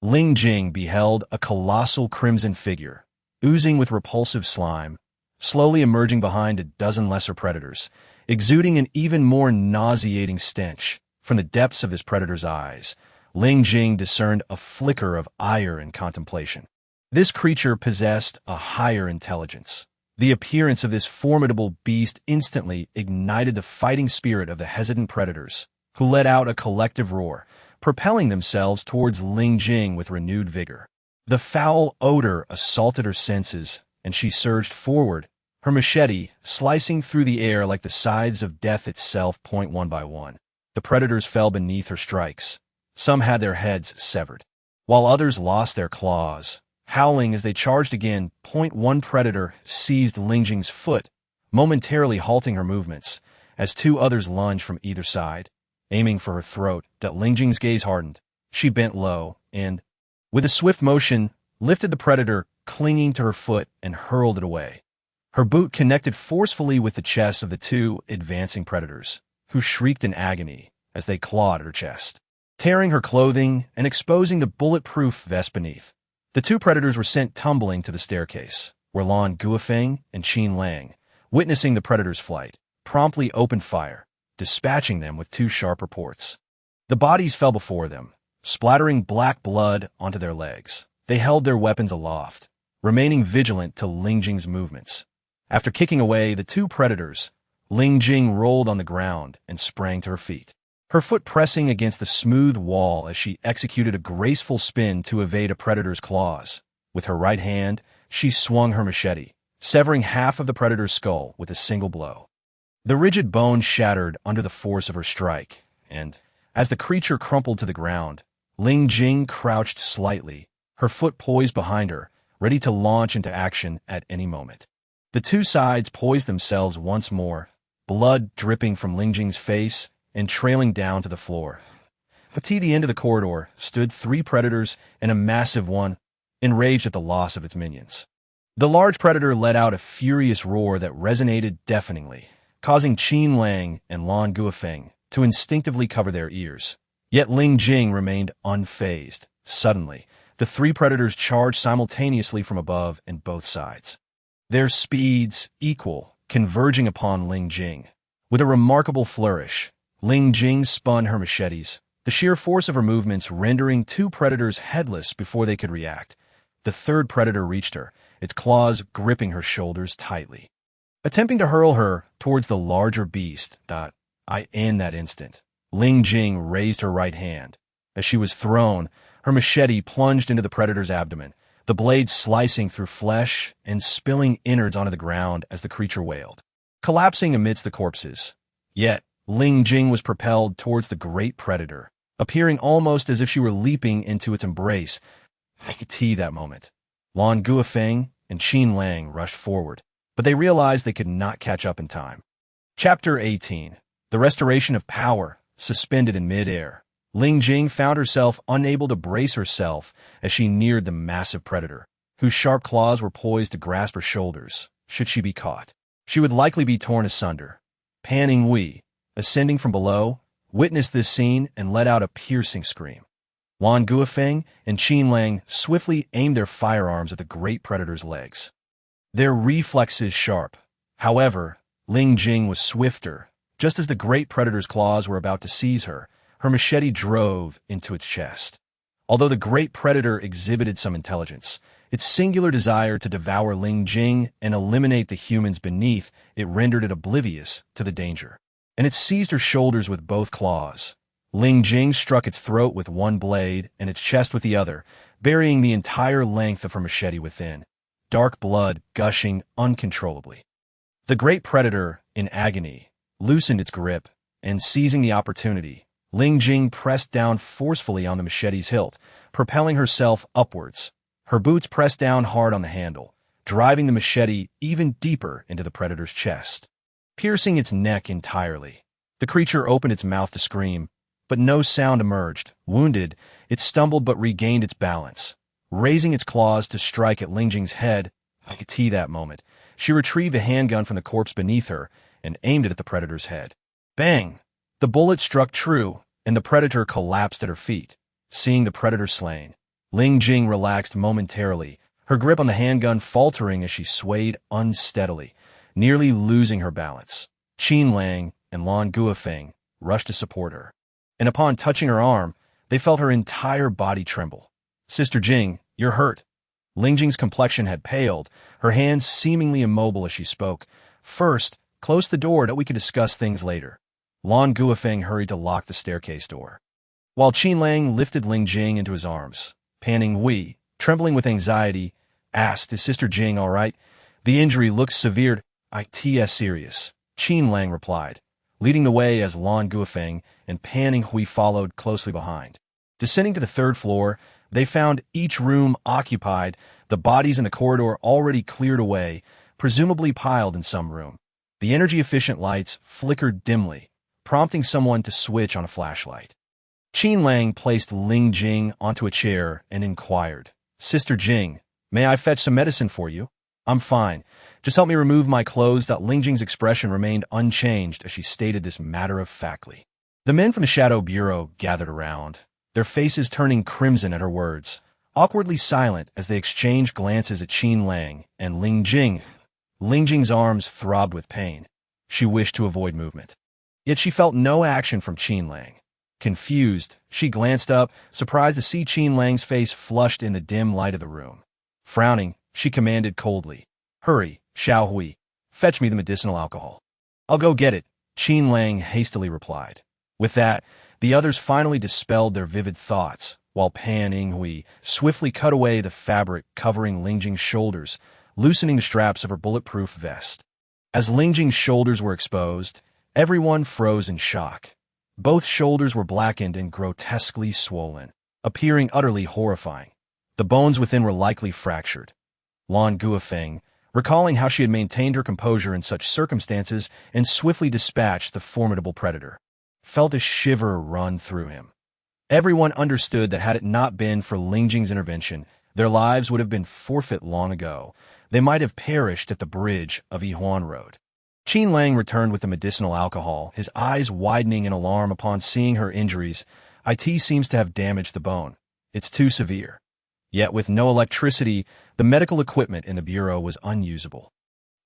Ling Jing beheld a colossal crimson figure, oozing with repulsive slime, slowly emerging behind a dozen lesser predators, exuding an even more nauseating stench. From the depths of this predator's eyes, Ling Jing discerned a flicker of ire and contemplation. This creature possessed a higher intelligence. The appearance of this formidable beast instantly ignited the fighting spirit of the hesitant predators, who let out a collective roar, propelling themselves towards Ling Jing with renewed vigor. The foul odor assaulted her senses, and she surged forward, her machete slicing through the air like the scythes of death itself. One by one, the predators fell beneath her strikes. Some had their heads severed, while others lost their claws. Howling as they charged again, one predator seized Ling Jing's foot, momentarily halting her movements, as 2 others lunged from either side, aiming for her throat. Ling Jing's gaze hardened. She bent low and, with a swift motion, lifted the predator clinging to her foot and hurled it away. Her boot connected forcefully with the chests of the 2 advancing predators, who shrieked in agony as they clawed at her chest. tearing her clothing and exposing the bulletproof vest beneath. The two predators were sent tumbling to the staircase, where Lan Guofeng and Qin Lang, witnessing the predator's flight, promptly opened fire, dispatching them with two sharp reports. The bodies fell before them, splattering black blood onto their legs. They held their weapons aloft, remaining vigilant to Ling Jing's movements. After kicking away the two predators, Ling Jing rolled on the ground and sprang to her feet, her foot pressing against the smooth wall as she executed a graceful spin to evade a predator's claws. With her right hand, she swung her machete, severing half of the predator's skull with a single blow. The rigid bone shattered under the force of her strike, and, as the creature crumpled to the ground, Ling Jing crouched slightly, her foot poised behind her, ready to launch into action at any moment. The two sides poised themselves once more, blood dripping from Ling Jing's face and trailing down to the floor. At the end of the corridor stood three predators and a massive one, enraged at the loss of its minions. The large predator let out a furious roar that resonated deafeningly, causing Qin Lang and Lan Guofeng to instinctively cover their ears. Yet Ling Jing remained unfazed. Suddenly, the three predators charged simultaneously from above and both sides, their speeds equal, converging upon Ling Jing. With a remarkable flourish, Ling Jing spun her machetes, the sheer force of her movements rendering two predators headless before they could react. The third predator reached her, its claws gripping her shoulders tightly, attempting to hurl her towards the larger beast. In that instant, Ling Jing raised her right hand. As she was thrown, her machete plunged into the predator's abdomen, the blade slicing through flesh and spilling innards onto the ground as the creature wailed, collapsing amidst the corpses. Yet, Ling Jing was propelled towards the great predator, appearing almost as if she were leaping into its embrace. I could see that moment. Lan Guofeng and Qin Lang rushed forward, but they realized they could not catch up in time. Chapter 18. The Restoration of Power, suspended in mid-air. Ling Jing found herself unable to brace herself as she neared the massive predator, whose sharp claws were poised to grasp her shoulders. Should she be caught, she would likely be torn asunder. Pan Yinghui, ascending from below, witnessed this scene and let out a piercing scream. Lan Guofeng and Qin Lang swiftly aimed their firearms at the great predator's legs, their reflexes sharp. However, Ling Jing was swifter. Just as the great predator's claws were about to seize her, her machete drove into its chest. Although the great predator exhibited some intelligence, its singular desire to devour Ling Jing and eliminate the humans beneath it rendered it oblivious to the danger, and it seized her shoulders with both claws. Ling Jing struck its throat with one blade and its chest with the other, burying the entire length of her machete within, dark blood gushing uncontrollably. The great predator, in agony, loosened its grip, and seizing the opportunity, Ling Jing pressed down forcefully on the machete's hilt, propelling herself upwards. Her boots pressed down hard on the handle, driving the machete even deeper into the predator's chest, piercing its neck entirely. The creature opened its mouth to scream, but no sound emerged. Wounded, it stumbled but regained its balance. Raising its claws to strike at Ling Jing's head, I could see that moment. She retrieved a handgun from the corpse beneath her and aimed it at the predator's head. Bang! The bullet struck true, and the predator collapsed at her feet. Seeing the predator slain, Ling Jing relaxed momentarily, her grip on the handgun faltering as she swayed unsteadily, nearly losing her balance. Qin Lang and Lan Guofeng rushed to support her, and upon touching her arm, they felt her entire body tremble. "Sister Jing, you're hurt." Ling Jing's complexion had paled, her hands seemingly immobile as she spoke. "First, close the door that we can discuss things later." Lan Guofeng hurried to lock the staircase door, while Qin Lang lifted Ling Jing into his arms. Pan Yinghui, trembling with anxiety, asked, "Is Sister Jing all right? The injury looks severe." "It's serious," Qin Lang replied, leading the way as Lan Guofeng and Pan Yinghui followed closely behind. Descending to the third floor, they found each room occupied, the bodies in the corridor already cleared away, presumably piled in some room. The energy-efficient lights flickered dimly, prompting someone to switch on a flashlight. Qin Lang placed Ling Jing onto a chair and inquired, "Sister Jing, may I fetch some medicine for you?" "I'm fine. Just help me remove my clothes." Ling Jing's expression remained unchanged as she stated this matter-of-factly. The men from the Shadow Bureau gathered around, their faces turning crimson at her words, awkwardly silent as they exchanged glances at Qin Lang and Ling Jing. Ling Jing's arms throbbed with pain. She wished to avoid movement. Yet she felt no action from Qin Lang. Confused, she glanced up, surprised to see Qin Lang's face flushed in the dim light of the room. Frowning, she commanded coldly, "Hurry, Xiao Hui. Fetch me the medicinal alcohol." "I'll go get it," Qin Lang hastily replied. With that, the others finally dispelled their vivid thoughts, while Pan Yinghui swiftly cut away the fabric covering Ling Jing's shoulders, loosening the straps of her bulletproof vest. As Ling Jing's shoulders were exposed, everyone froze in shock. Both shoulders were blackened and grotesquely swollen, appearing utterly horrifying. The bones within were likely fractured. Lan Guofeng, recalling how she had maintained her composure in such circumstances and swiftly dispatched the formidable predator, felt a shiver run through him. Everyone understood that had it not been for Ling Jing's intervention, their lives would have been forfeit long ago. They might have perished at the bridge of Yihuan Road. Qin Lang returned with the medicinal alcohol, his eyes widening in alarm upon seeing her injuries. "It seems to have damaged the bone. It's too severe." Yet with no electricity, the medical equipment in the bureau was unusable.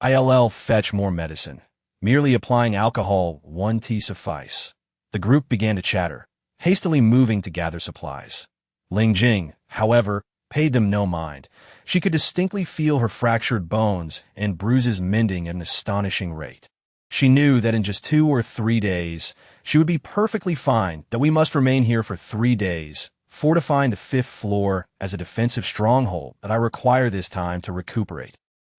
"I'll fetch more medicine. Merely applying alcohol, 1 tea suffice." The group began to chatter, hastily moving to gather supplies. Ling Jing, however, paid them no mind. She could distinctly feel her fractured bones and bruises mending at an astonishing rate. She knew that in just 2 or 3 days, she would be perfectly fine, that we must remain here for 3 days, fortifying the 5th floor as a defensive stronghold, that I require this time to recuperate.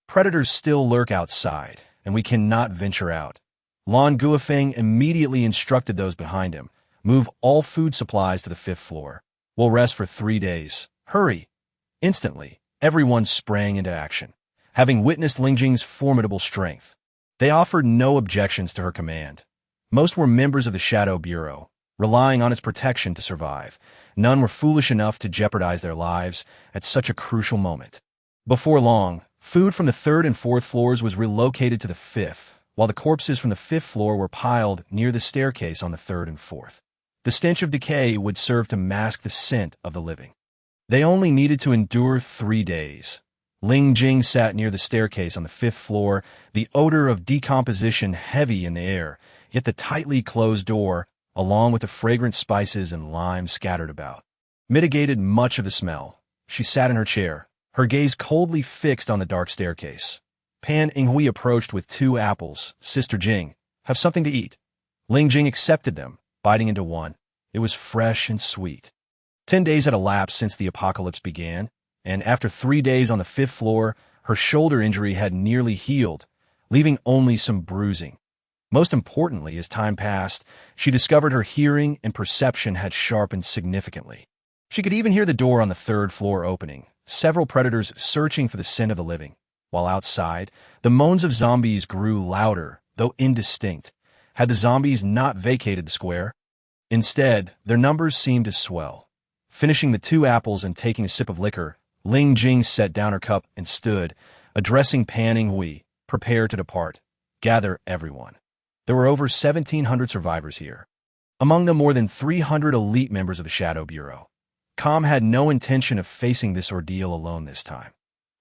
Predators still lurk outside, and we cannot venture out. Lan Guofeng immediately instructed those behind him, "Move all food supplies to the 5th floor. We'll rest for 3 days. Hurry!" Instantly, everyone sprang into action, having witnessed Ling Jing's formidable strength. They offered no objections to her command. Most were members of the Shadow Bureau, relying on its protection to survive. None were foolish enough to jeopardize their lives at such a crucial moment. Before long, food from the 3rd and 4th floors was relocated to the 5th, while the corpses from the 5th floor were piled near the staircase on the 3rd and 4th. The stench of decay would serve to mask the scent of the living. They only needed to endure 3 days. Ling Jing sat near the staircase on the 5th floor, the odor of decomposition heavy in the air, yet the tightly closed door, along with the fragrant spices and lime scattered about, mitigated much of the smell. She sat in her chair, her gaze coldly fixed on the dark staircase. Pan Yinghui approached with 2 apples. "Sister Jing, have something to eat." Ling Jing accepted them, biting into one. It was fresh and sweet. 10 days had elapsed since the apocalypse began, and after 3 days on the 5th floor, her shoulder injury had nearly healed, leaving only some bruising. Most importantly, as time passed, she discovered her hearing and perception had sharpened significantly. She could even hear the door on the 3rd floor opening, several predators searching for the scent of the living, while outside, the moans of zombies grew louder, though indistinct. Had the zombies not vacated the square? Instead, their numbers seemed to swell. Finishing the 2 apples and taking a sip of liquor, Ling Jing set down her cup and stood, addressing Pan Yinghui, prepared to depart. "Gather everyone." There were over 1,700 survivors here. Among them more than 300 elite members of the Shadow Bureau. Com had no intention of facing this ordeal alone this time.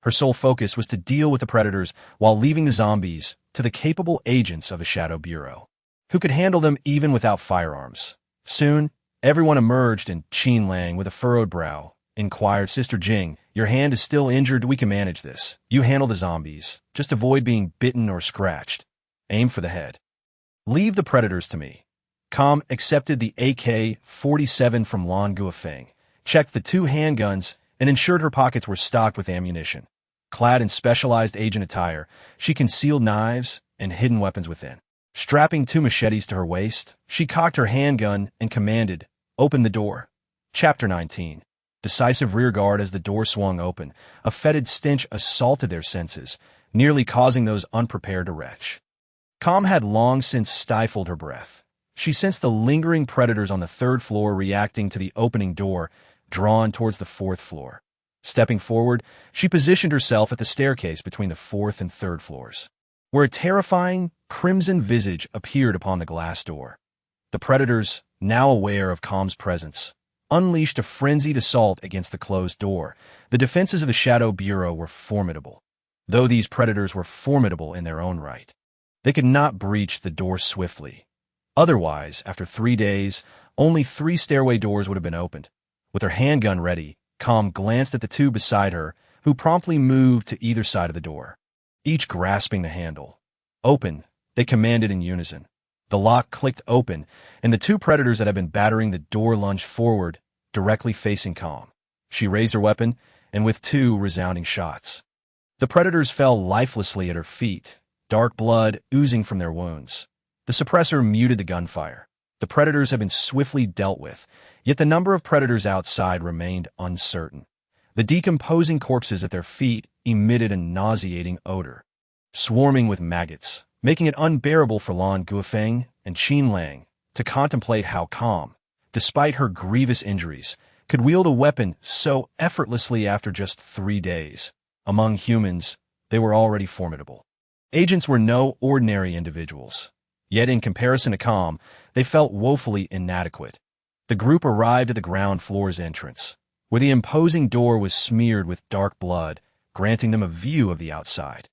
Her sole focus was to deal with the predators while leaving the zombies to the capable agents of the Shadow Bureau, who could handle them even without firearms. Soon, everyone emerged, and Qin Lang, with a furrowed brow, inquired, "Sister Jing, your hand is still injured. We can manage this. You handle the zombies. Just avoid being bitten or scratched. Aim for the head. Leave the predators to me." Com accepted the AK-47 from Lan Guofeng, checked the 2 handguns, and ensured her pockets were stocked with ammunition. Clad in specialized agent attire, she concealed knives and hidden weapons within. Strapping 2 machetes to her waist, she cocked her handgun and commanded, "Open the door." Chapter 19. Decisive rearguard. As the door swung open, a fetid stench assaulted their senses, nearly causing those unprepared to retch. Com had long since stifled her breath. She sensed the lingering predators on the 3rd floor reacting to the opening door, drawn towards the 4th floor. Stepping forward, she positioned herself at the staircase between the 4th and 3rd floors, where a terrifying, crimson visage appeared upon the glass door. The predators, now aware of Com's presence, unleashed a frenzied assault against the closed door. The defenses of the Shadow Bureau were formidable. Though these predators were formidable in their own right, they could not breach the door swiftly. Otherwise, after 3 days, only 3 stairway doors would have been opened. With her handgun ready, Calm glanced at the 2 beside her, who promptly moved to either side of the door, each grasping the handle. "Open," they commanded in unison. The lock clicked open, and the 2 predators that had been battering the door lunged forward, directly facing Calm. She raised her weapon, and with 2 resounding shots, the predators fell lifelessly at her feet, dark blood oozing from their wounds. The suppressor muted the gunfire. The predators had been swiftly dealt with, yet the number of predators outside remained uncertain. The decomposing corpses at their feet emitted a nauseating odor, swarming with maggots, making it unbearable for Lan Guofeng and Qin Lang to contemplate how Calm, despite her grievous injuries, could wield a weapon so effortlessly after just 3 days. Among humans, they were already formidable. Agents were no ordinary individuals. Yet in comparison to Calm, they felt woefully inadequate. The group arrived at the ground floor's entrance, where the imposing door was smeared with dark blood, granting them a view of the outside.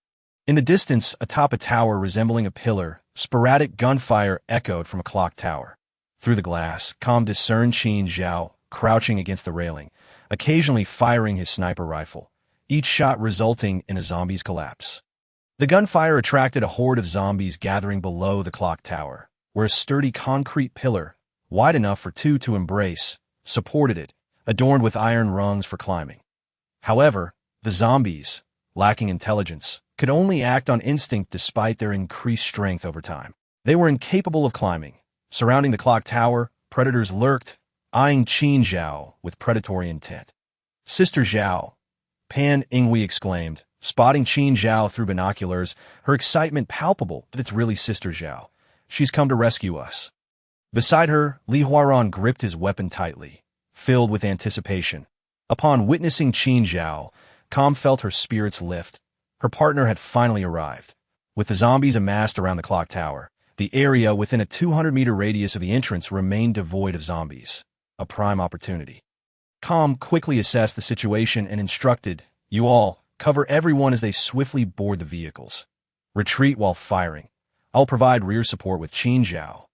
In the distance, atop a tower resembling a pillar, sporadic gunfire echoed from a clock tower. Through the glass, Calm discerned Qin Zhao crouching against the railing, occasionally firing his sniper rifle, each shot resulting in a zombie's collapse. The gunfire attracted a horde of zombies gathering below the clock tower, where a sturdy concrete pillar, wide enough for 2 to embrace, supported it, adorned with iron rungs for climbing. However, the zombies, lacking intelligence, could only act on instinct despite their increased strength over time. They were incapable of climbing. Surrounding the clock tower, predators lurked, eyeing Qin Zhao with predatory intent. "Sister Zhao," Pan Inghui exclaimed, spotting Qin Zhao through binoculars, her excitement palpable that it's really Sister Zhao. "She's come to rescue us." Beside her, Li Huaran gripped his weapon tightly, filled with anticipation. Upon witnessing Qin Zhao, Calm felt her spirits lift. Her partner had finally arrived. With the zombies amassed around the clock tower, the area within a 200-meter radius of the entrance remained devoid of zombies, a prime opportunity. Calm quickly assessed the situation and instructed, "You all, cover everyone as they swiftly board the vehicles. Retreat while firing. I'll provide rear support with Qin Zhao.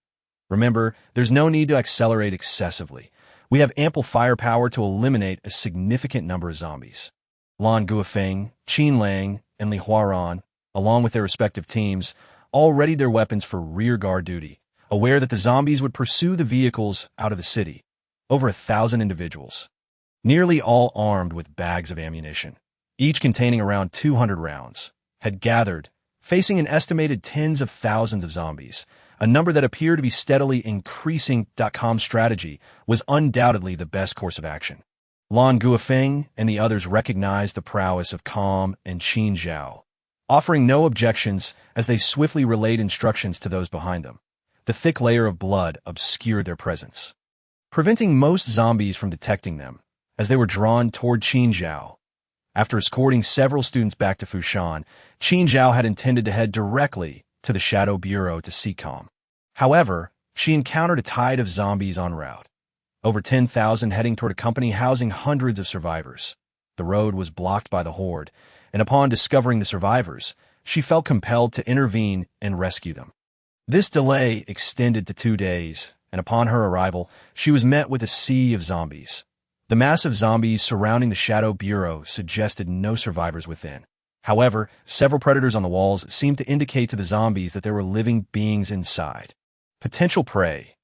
Remember, there's no need to accelerate excessively. We have ample firepower to eliminate a significant number of zombies." Lan Guofeng, Qin Lang, and Li Huaran, along with their respective teams, all readied their weapons for rear guard duty, aware that the zombies would pursue the vehicles out of the city. Over 1,000 individuals, nearly all armed with bags of ammunition, each containing around 200 rounds, had gathered, facing an estimated tens of thousands of zombies, a number that appeared to be steadily increasing. Calm's strategy was undoubtedly the best course of action. Lan Guofeng and the others recognized the prowess of Calm and Qin Zhao, offering no objections as they swiftly relayed instructions to those behind them. The thick layer of blood obscured their presence, preventing most zombies from detecting them as they were drawn toward Qin Zhao. After escorting several students back to Fushan, Qin Zhao had intended to head directly to the Shadow Bureau to see Calm. However, she encountered a tide of zombies en route. Over 10,000 heading toward a company housing hundreds of survivors. The road was blocked by the horde, and upon discovering the survivors, she felt compelled to intervene and rescue them. This delay extended to 2 days, and upon her arrival, she was met with a sea of zombies. The mass of zombies surrounding the Shadow Bureau suggested no survivors within. However, several predators on the walls seemed to indicate to the zombies that there were living beings inside. Potential prey.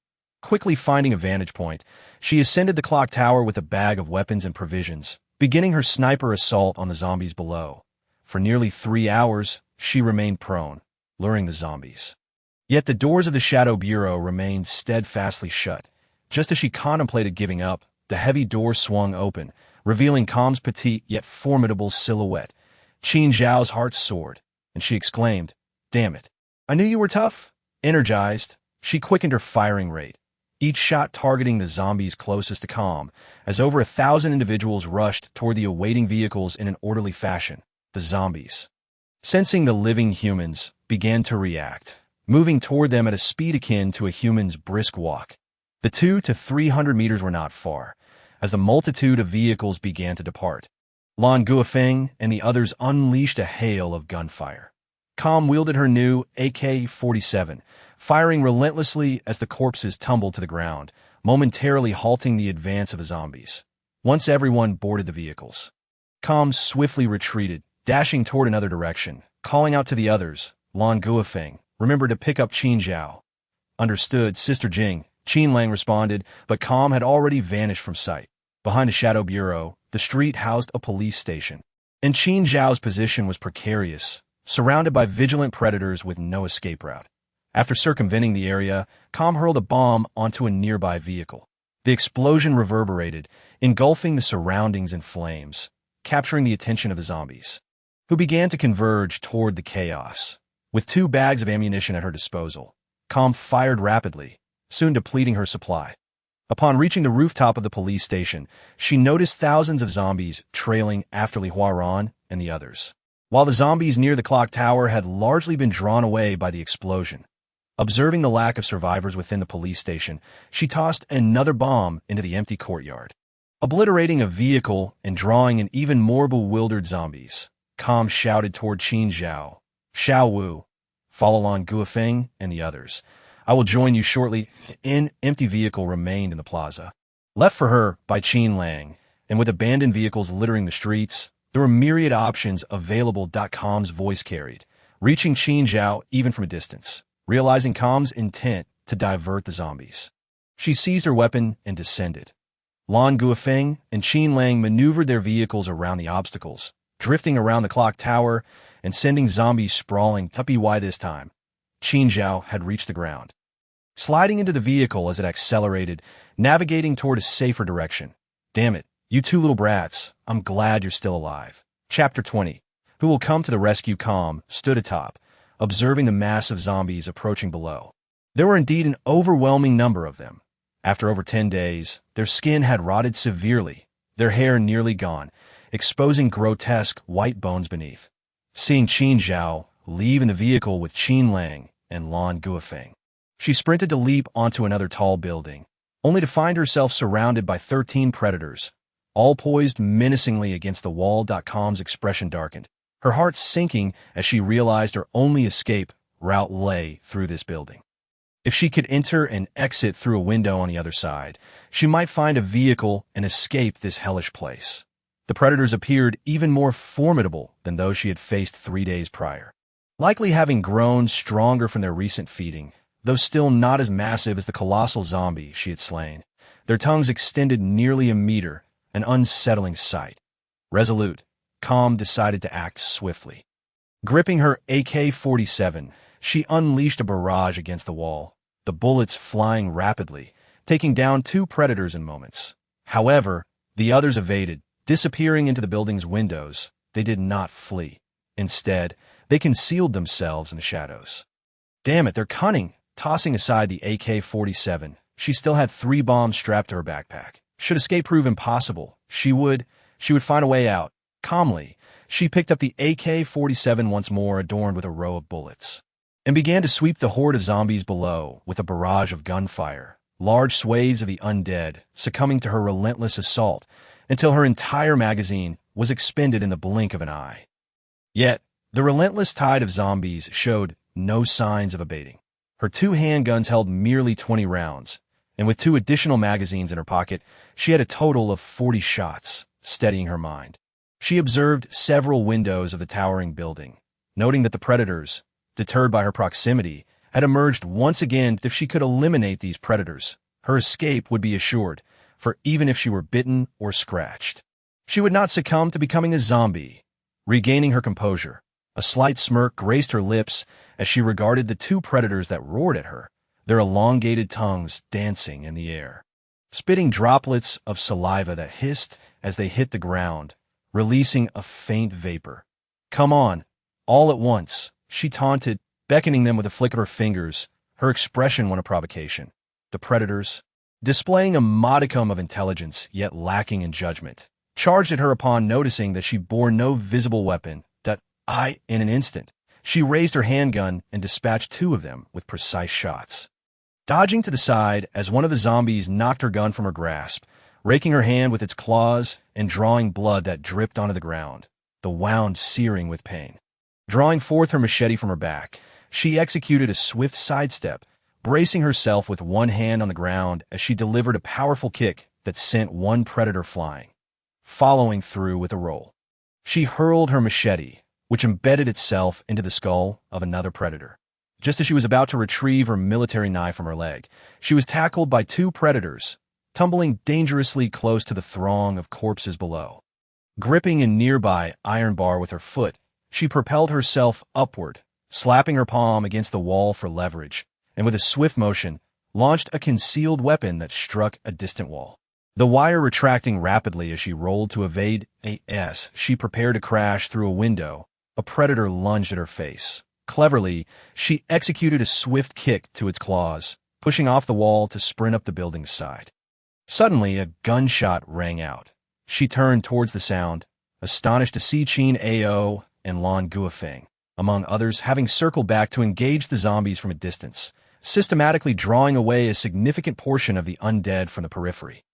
Quickly finding a vantage point, she ascended the clock tower with a bag of weapons and provisions, beginning her sniper assault on the zombies below. For nearly 3 hours, she remained prone, luring the zombies. Yet the doors of the Shadow Bureau remained steadfastly shut. Just as she contemplated giving up, the heavy door swung open, revealing Calm's petite yet formidable silhouette. Qin Zhao's heart soared, and she exclaimed, "Damn it! I knew you were tough." Energized, she quickened her firing rate, each shot targeting the zombies closest to Calm, as over 1,000 individuals rushed toward the awaiting vehicles in an orderly fashion. The zombies, sensing the living humans, began to react, moving toward them at a speed akin to a human's brisk walk. The 200 to 300 meters were not far. as the multitude of vehicles began to depart. Lan Guofeng and the others unleashed a hail of gunfire. Com wielded her new AK-47, firing relentlessly as the corpses tumbled to the ground, momentarily halting the advance of the zombies. Once everyone boarded the vehicles, Com swiftly retreated, dashing toward another direction, calling out to the others, Lan Guofeng, remember to pick up Qin Zhao. Understood, Sister Jing, Qin Lang responded, but Com had already vanished from sight. Behind a shadow bureau, the street housed a police station, and Qin Zhao's position was precarious, surrounded by vigilant predators with no escape route. After circumventing the area, Com hurled a bomb onto a nearby vehicle. The explosion reverberated, engulfing the surroundings in flames, capturing the attention of the zombies, who began to converge toward the chaos. With 2 bags of ammunition at her disposal, Com fired rapidly, soon depleting her supply. Upon reaching the rooftop of the police station, she noticed thousands of zombies trailing after Li Huaran and the others, while the zombies near the clock tower had largely been drawn away by the explosion. Observing the lack of survivors within the police station, she tossed another bomb into the empty courtyard, obliterating a vehicle and drawing in even more bewildered zombies. Com shouted toward Qin Zhao, Xiao Wu, follow Lan Guofeng and the others. I will join you shortly. An empty vehicle remained in the plaza, left for her by Qin Lang, and with abandoned vehicles littering the streets, there were myriad options available. Com's voice carried, reaching Qin Zhao even from a distance. Realizing Com's intent to divert the zombies, she seized her weapon and descended. Lan Guofeng and Qin Lang maneuvered their vehicles around the obstacles, drifting around the clock tower and sending zombies sprawling. Why this time? Qin Zhao had reached the ground, sliding into the vehicle as it accelerated, navigating toward a safer direction. Damn it, you 2 little brats, I'm glad you're still alive. Chapter 20. Who will come to the rescue? Com stood atop, observing the mass of zombies approaching below. There were indeed an overwhelming number of them. After over 10 days, their skin had rotted severely, their hair nearly gone, exposing grotesque white bones beneath. Seeing Qin Zhao leave in the vehicle with Qin Lang and Lan Guofeng, she sprinted to leap onto another tall building, only to find herself surrounded by 13 predators, all poised menacingly against the wall. Com's expression darkened, her heart sinking as she realized her only escape route lay through this building. If she could enter and exit through a window on the other side, she might find a vehicle and escape this hellish place. The predators appeared even more formidable than those she had faced 3 days prior, likely having grown stronger from their recent feeding, though still not as massive as the colossal zombie she had slain. Their tongues extended nearly a meter, an unsettling sight. Resolute, Com decided to act swiftly. Gripping her AK-47, she unleashed a barrage against the wall, the bullets flying rapidly, taking down 2 predators in moments. However, the others evaded, disappearing into the building's windows. They did not flee. Instead, they concealed themselves in the shadows. Damn it, they're cunning. Tossing aside the AK-47, she still had 3 bombs strapped to her backpack. Should escape prove impossible, she would find a way out. Calmly, she picked up the AK-47 once more, adorned with a row of bullets, and began to sweep the horde of zombies below with a barrage of gunfire, large swathes of the undead succumbing to her relentless assault until her entire magazine was expended in the blink of an eye. Yet, the relentless tide of zombies showed no signs of abating. Her 2 handguns held merely 20 rounds, and with 2 additional magazines in her pocket, she had a total of 40 shots, steadying her mind. She observed several windows of the towering building, noting that the predators, deterred by her proximity, had emerged once again. If she could eliminate these predators, her escape would be assured, for even if she were bitten or scratched, she would not succumb to becoming a zombie. Regaining her composure, a slight smirk graced her lips as she regarded the 2 predators that roared at her, their elongated tongues dancing in the air, spitting droplets of saliva that hissed as they hit the ground, releasing a faint vapor. Come on, all at once, she taunted, beckoning them with a flick of her fingers, her expression one of provocation. The predators, displaying a modicum of intelligence yet lacking in judgment, charged at her upon noticing that she bore no visible weapon. In an instant, she raised her handgun and dispatched 2 of them with precise shots. Dodging to the side as one of the zombies knocked her gun from her grasp, raking her hand with its claws and drawing blood that dripped onto the ground, the wound searing with pain. Drawing forth her machete from her back, she executed a swift sidestep, bracing herself with one hand on the ground as she delivered a powerful kick that sent one predator flying, following through with a roll. She hurled her machete, which embedded itself into the skull of another predator. Just as she was about to retrieve her military knife from her leg, she was tackled by two predators, tumbling dangerously close to the throng of corpses below. Gripping a nearby iron bar with her foot, she propelled herself upward, slapping her palm against the wall for leverage, and with a swift motion, launched a concealed weapon that struck a distant wall. The wire retracting rapidly as she rolled to evade as she prepared to crash through a window, a predator lunged at her face. Cleverly, she executed a swift kick to its claws, pushing off the wall to sprint up the building's side. Suddenly, a gunshot rang out. She turned towards the sound, astonished to see Qin Ao and Lan Guofeng, among others, having circled back to engage the zombies from a distance, systematically drawing away a significant portion of the undead from the periphery.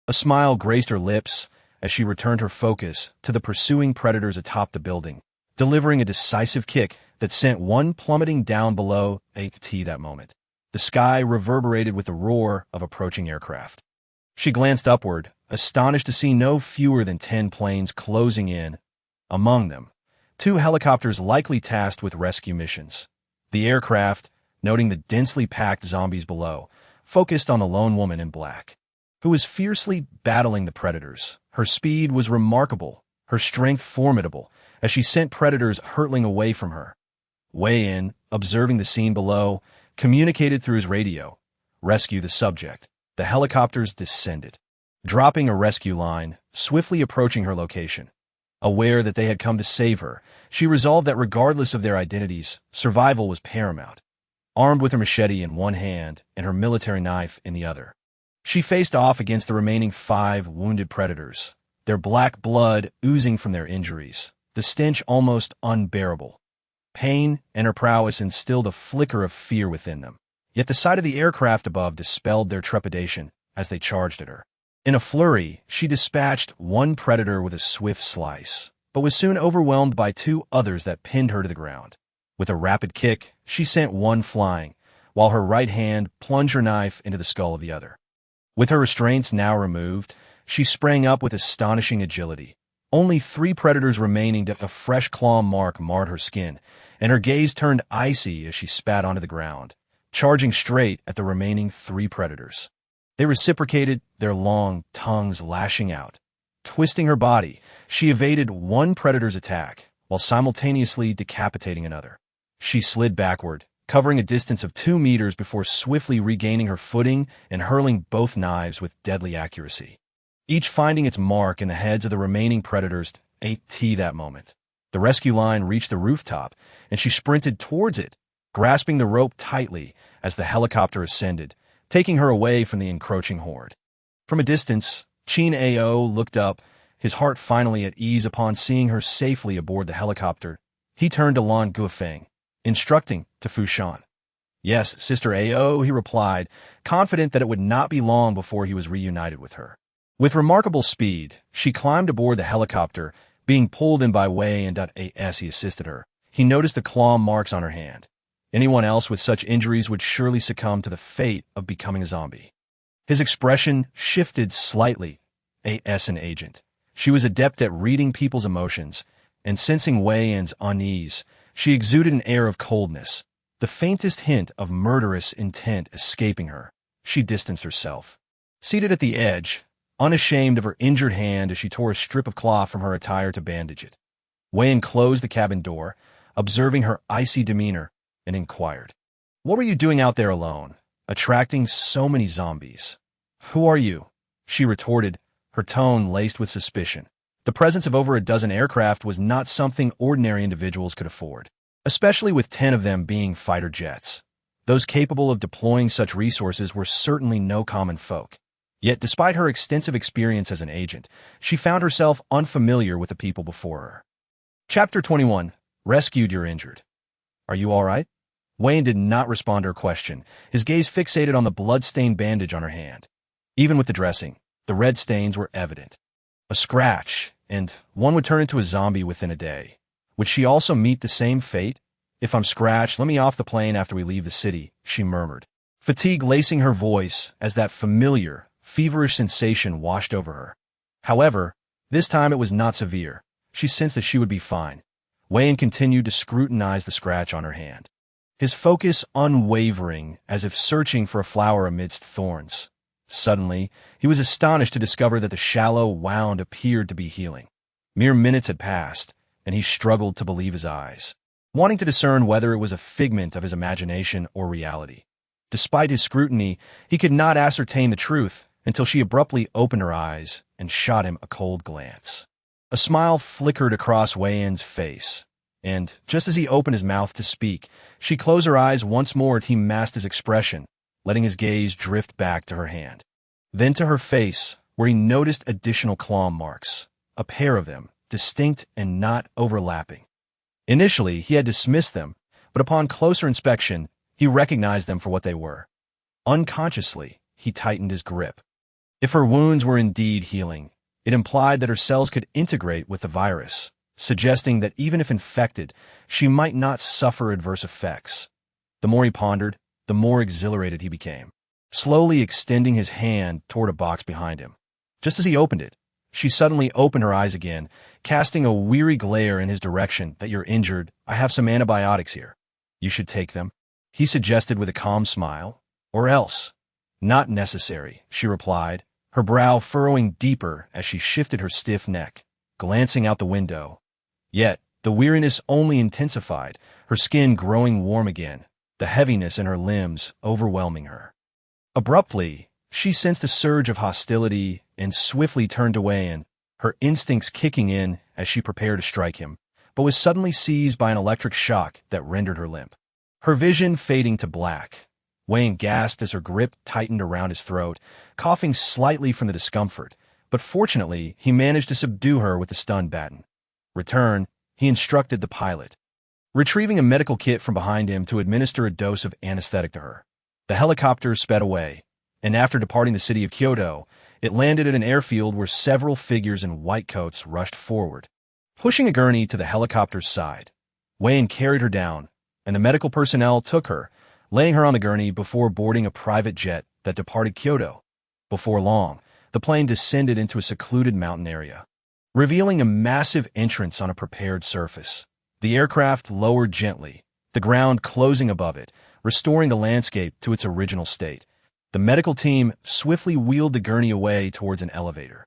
A smile graced her lips as she returned her focus to the pursuing predators atop the building, delivering a decisive kick that sent one plummeting down below that moment. The sky reverberated with the roar of approaching aircraft. She glanced upward, astonished to see no fewer than 10 planes closing in. Among them, 2 helicopters likely tasked with rescue missions. The aircraft, noting the densely packed zombies below, focused on the lone woman in black, who was fiercely battling the predators. Her speed was remarkable, her strength formidable, as she sent predators hurtling away from her. Wei In, observing the scene below, communicated through his radio, "Rescue the subject." The helicopters descended, dropping a rescue line, swiftly approaching her location. Aware that they had come to save her, she resolved that regardless of their identities, survival was paramount. Armed with her machete in one hand and her military knife in the other, she faced off against the remaining 5 wounded predators, their black blood oozing from their injuries, the stench almost unbearable. Pain and her prowess instilled a flicker of fear within them, yet the sight of the aircraft above dispelled their trepidation as they charged at her. In a flurry, she dispatched one predator with a swift slice, but was soon overwhelmed by 2 others that pinned her to the ground. With a rapid kick, she sent one flying, while her right hand plunged her knife into the skull of the other. With her restraints now removed, she sprang up with astonishing agility. Only 3 predators remaining, a fresh claw mark marred her skin, and her gaze turned icy as she spat onto the ground, charging straight at the remaining 3 predators. They reciprocated, their long tongues lashing out. Twisting her body, she evaded one predator's attack, while simultaneously decapitating another. She slid backward, covering a distance of 2 meters before swiftly regaining her footing and hurling both knives with deadly accuracy, each finding its mark in the heads of the remaining predators. That moment, the rescue line reached the rooftop, and she sprinted towards it, grasping the rope tightly as the helicopter ascended, taking her away from the encroaching horde. From a distance, Qin Ao looked up, his heart finally at ease upon seeing her safely aboard the helicopter. He turned to Lan Guofeng, instructing to Fu Shan. "Yes, Sister Ao," he replied, confident that it would not be long before he was reunited with her. With remarkable speed, she climbed aboard the helicopter, being pulled in by Wei and as he assisted her. He noticed the claw marks on her hand. Anyone else with such injuries would surely succumb to the fate of becoming a zombie. His expression shifted slightly. As an agent, she was adept at reading people's emotions, and sensing Wei Yan's unease, she exuded an air of coldness, the faintest hint of murderous intent escaping her. She distanced herself. Seated at the edge, unashamed of her injured hand as she tore a strip of cloth from her attire to bandage it, Wei Yan closed the cabin door, observing her icy demeanor, and inquired, "What were you doing out there alone, attracting so many zombies?" "Who are you?" she retorted, her tone laced with suspicion. The presence of over a dozen aircraft was not something ordinary individuals could afford, especially with 10 of them being fighter jets. Those capable of deploying such resources were certainly no common folk. Yet despite her extensive experience as an agent, she found herself unfamiliar with the people before her. Chapter 21. Rescued Your Injured. "Are you all right?" Wayne did not respond to her question, his gaze fixated on the blood-stained bandage on her hand. Even with the dressing, The red stains were evident. A scratch, and one would turn into a zombie within a day. Would she also meet the same fate? If I'm scratched, let me off the plane after we leave the city, she murmured, fatigue lacing her voice as that familiar, feverish sensation washed over her. However, this time it was not severe. She sensed that she would be fine. Wayne continued to scrutinize the scratch on her hand, his focus unwavering as if searching for a flower amidst thorns. Suddenly, he was astonished to discover that the shallow wound appeared to be healing. Mere minutes had passed, and he struggled to believe his eyes, wanting to discern whether it was a figment of his imagination or reality. Despite his scrutiny, he could not ascertain the truth until she abruptly opened her eyes and shot him a cold glance. A smile flickered across Wei-Yin's face, and just as he opened his mouth to speak, she closed her eyes once more as he masked his expression, letting his gaze drift back to her hand. Then to her face, where he noticed additional claw marks, a pair of them, distinct and not overlapping. Initially, he had dismissed them, but upon closer inspection, he recognized them for what they were. Unconsciously, he tightened his grip. If her wounds were indeed healing, it implied that her cells could integrate with the virus, suggesting that even if infected, she might not suffer adverse effects. The more he pondered, the more exhilarated he became, slowly extending his hand toward a box behind him. Just as he opened it, she suddenly opened her eyes again, casting a weary glare in his direction. That you're injured, I have some antibiotics here. You should take them, he suggested with a calm smile. Or else. Not necessary, she replied, her brow furrowing deeper as she shifted her stiff neck, glancing out the window. Yet, the weariness only intensified, her skin growing warm again, the heaviness in her limbs overwhelming her. Abruptly, she sensed a surge of hostility and swiftly turned away, and her instincts kicking in as she prepared to strike him, but was suddenly seized by an electric shock that rendered her limp. Her vision fading to black, Wayne gasped as her grip tightened around his throat, coughing slightly from the discomfort, but fortunately he managed to subdue her with the stun baton. Return, he instructed the pilot, retrieving a medical kit from behind him to administer a dose of anesthetic to her. The helicopter sped away, and after departing the city of Kyoto, it landed at an airfield where several figures in white coats rushed forward. Pushing a gurney to the helicopter's side, Wayne carried her down, and the medical personnel took her, laying her on the gurney before boarding a private jet that departed Kyoto. Before long, the plane descended into a secluded mountain area, revealing a massive entrance on a prepared surface. The aircraft lowered gently, the ground closing above it, restoring the landscape to its original state. The medical team swiftly wheeled the gurney away towards an elevator,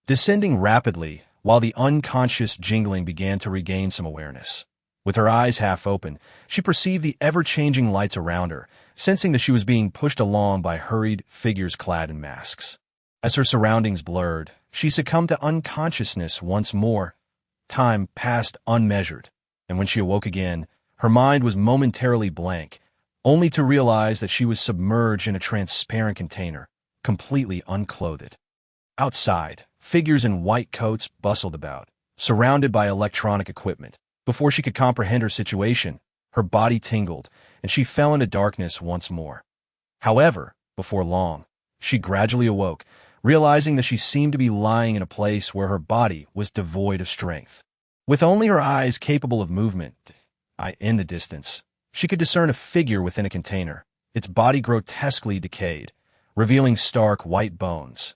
descending rapidly while the unconscious Jingling began to regain some awareness. With her eyes half open, she perceived the ever-changing lights around her, sensing that she was being pushed along by hurried figures clad in masks. As her surroundings blurred, she succumbed to unconsciousness once more. Time passed unmeasured, and when she awoke again, her mind was momentarily blank, only to realize that she was submerged in a transparent container, completely unclothed. Outside, figures in white coats bustled about, surrounded by electronic equipment. Before she could comprehend her situation, her body tingled, and she fell into darkness once more. However, before long, she gradually awoke, realizing that she seemed to be lying in a place where her body was devoid of strength. With only her eyes capable of movement, in the distance, she could discern a figure within a container, its body grotesquely decayed, revealing stark white bones.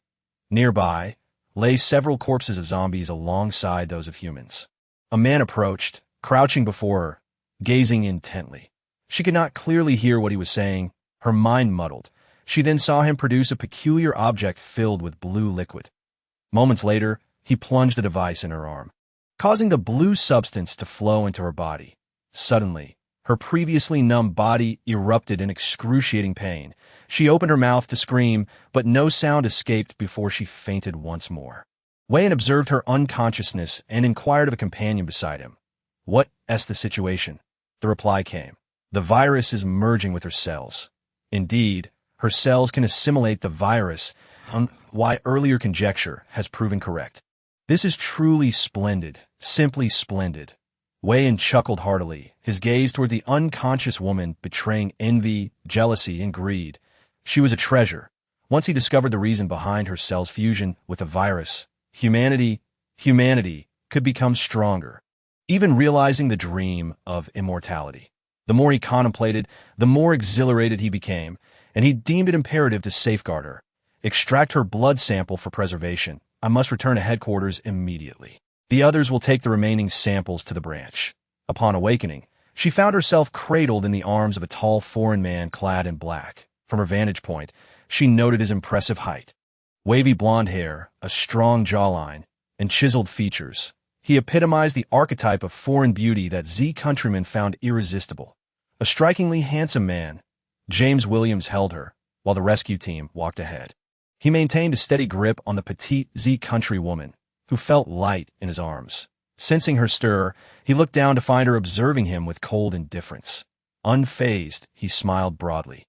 Nearby lay several corpses of zombies alongside those of humans. A man approached, crouching before her, gazing intently. She could not clearly hear what he was saying, her mind muddled. She then saw him produce a peculiar object filled with blue liquid. Moments later, he plunged the device in her arm, causing the blue substance to flow into her body. Suddenly, her previously numb body erupted in excruciating pain. She opened her mouth to scream, but no sound escaped before she fainted once more. Wayne observed her unconsciousness and inquired of a companion beside him. What's the situation? The reply came. The virus is merging with her cells. Indeed, her cells can assimilate the virus, why earlier conjecture has proven correct. This is truly splendid, simply splendid. Wayne chuckled heartily, his gaze toward the unconscious woman betraying envy, jealousy, and greed. She was a treasure, Once he discovered the reason behind her cell's fusion with a virus, humanity could become stronger, even realizing the dream of immortality. The more he contemplated, the more exhilarated he became, and he deemed it imperative to safeguard her. Extract her blood sample for preservation. I must return to headquarters immediately. The others will take the remaining samples to the branch. Upon awakening, she found herself cradled in the arms of a tall foreign man clad in black. From her vantage point, she noted his impressive height. Wavy blonde hair, a strong jawline, and chiseled features. He epitomized the archetype of foreign beauty that Z countrymen found irresistible. A strikingly handsome man, James Williams held her, while the rescue team walked ahead. He maintained a steady grip on the petite Z country woman, who felt light in his arms. Sensing her stir, he looked down to find her observing him with cold indifference. Unfazed, he smiled broadly.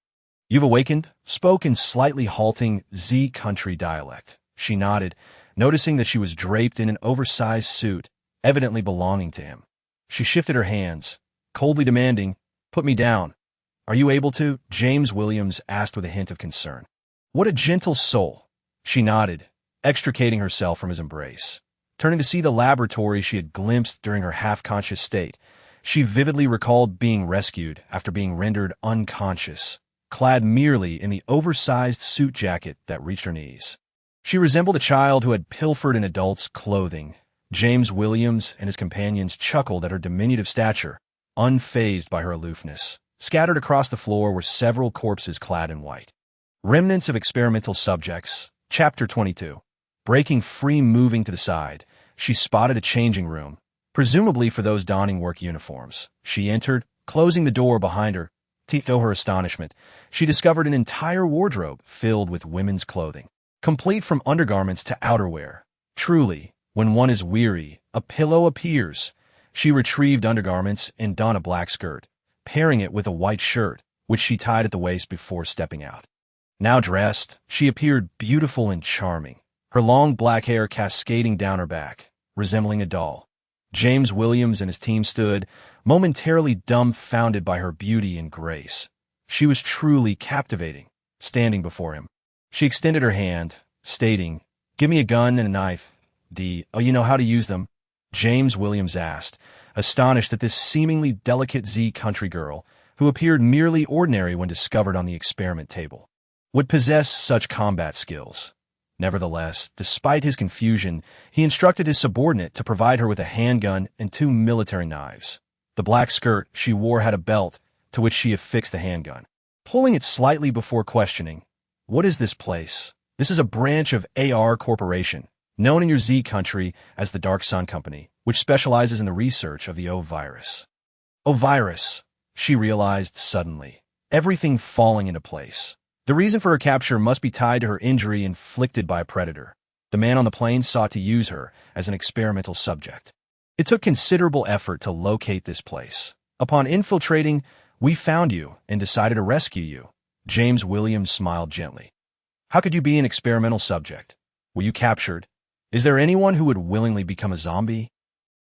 "You've awakened?" Spoke in slightly halting Z country dialect. She nodded, noticing that she was draped in an oversized suit, evidently belonging to him. She shifted her hands, coldly demanding, "Put me down." "Are you able to?" James Williams asked with a hint of concern. "What a gentle soul." She nodded, extricating herself from his embrace. Turning to see the laboratory she had glimpsed during her half-conscious state, she vividly recalled being rescued after being rendered unconscious, clad merely in the oversized suit jacket that reached her knees. She resembled a child who had pilfered an adult's clothing. James Williams and his companions chuckled at her diminutive stature, unfazed by her aloofness. Scattered across the floor were several corpses clad in white. Remnants of experimental subjects. Chapter 22. Breaking free, moving to the side, she spotted a changing room, presumably for those donning work uniforms. She entered, closing the door behind her. To her astonishment, she discovered an entire wardrobe filled with women's clothing, complete from undergarments to outerwear. Truly, when one is weary, a pillow appears. She retrieved undergarments and donned a black skirt, pairing it with a white shirt, which she tied at the waist before stepping out. Now dressed, she appeared beautiful and charming, her long black hair cascading down her back, resembling a doll. James Williams and his team stood, momentarily dumbfounded by her beauty and grace. She was truly captivating, standing before him. She extended her hand, stating, "Give me a gun and a knife." "Oh, you know how to use them?" James Williams asked, astonished that this seemingly delicate Z country girl, who appeared merely ordinary when discovered on the experiment table, would possess such combat skills. Nevertheless, despite his confusion, he instructed his subordinate to provide her with a handgun and 2 military knives. The black skirt she wore had a belt, to which she affixed the handgun. Pulling it slightly before questioning, "What is this place?" "This is a branch of AR Corporation, known in your Z country as the Dark Sun Company, which specializes in the research of the O virus." O virus, she realized suddenly, everything falling into place. The reason for her capture must be tied to her injury inflicted by a predator. The man on the plane sought to use her as an experimental subject. It took considerable effort to locate this place. Upon infiltrating, we found you and decided to rescue you. James Williams smiled gently. "How could you be an experimental subject? Were you captured? Is there anyone who would willingly become a zombie?"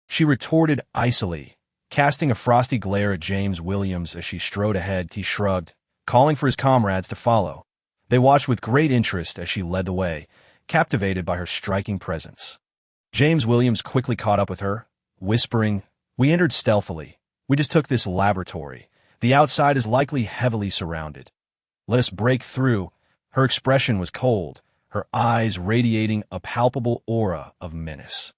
She retorted icily, casting a frosty glare at James Williams as she strode ahead. He shrugged, calling for his comrades to follow. They watched with great interest as she led the way, captivated by her striking presence. James Williams quickly caught up with her, whispering, "We entered stealthily. We just took this laboratory. The outside is likely heavily surrounded. Let us break through." Her expression was cold, her eyes radiating a palpable aura of menace.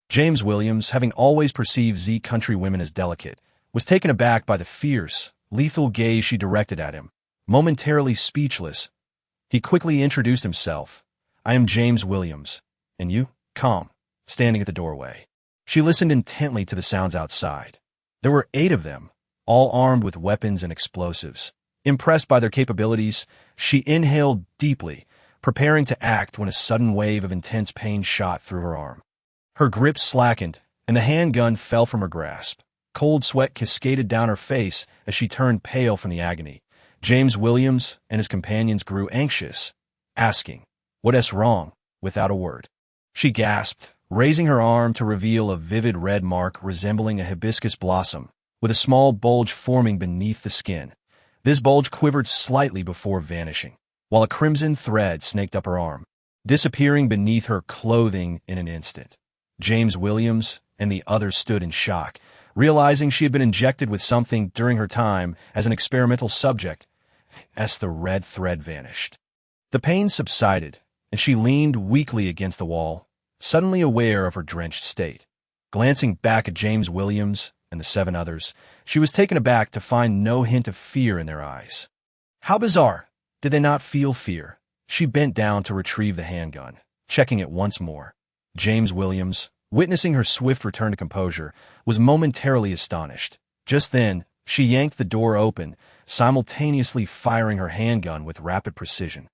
James Williams, having always perceived Z country women as delicate, was taken aback by the fierce, lethal gaze she directed at him. Momentarily speechless, he quickly introduced himself. "I am James Williams. And you?" "Calm," standing at the doorway. She listened intently to the sounds outside. There were 8 of them, all armed with weapons and explosives. Impressed by their capabilities, she inhaled deeply, preparing to act when a sudden wave of intense pain shot through her arm. Her grip slackened, and the handgun fell from her grasp. Cold sweat cascaded down her face as she turned pale from the agony. James Williams and his companions grew anxious, asking, "What's wrong?" without a word. She gasped, raising her arm to reveal a vivid red mark resembling a hibiscus blossom, with a small bulge forming beneath the skin. This bulge quivered slightly before vanishing. while a crimson thread snaked up her arm, disappearing beneath her clothing in an instant. James Williams and the others stood in shock, realizing she had been injected with something during her time as an experimental subject, as the red thread vanished. The pain subsided, and she leaned weakly against the wall, suddenly aware of her drenched state. Glancing back at James Williams and the 7 others, she was taken aback to find no hint of fear in their eyes. How bizarre! Did they not feel fear? She bent down to retrieve the handgun, checking it once more. James Williams, witnessing her swift return to composure, was momentarily astonished. Just then, she yanked the door open, simultaneously firing her handgun with rapid precision.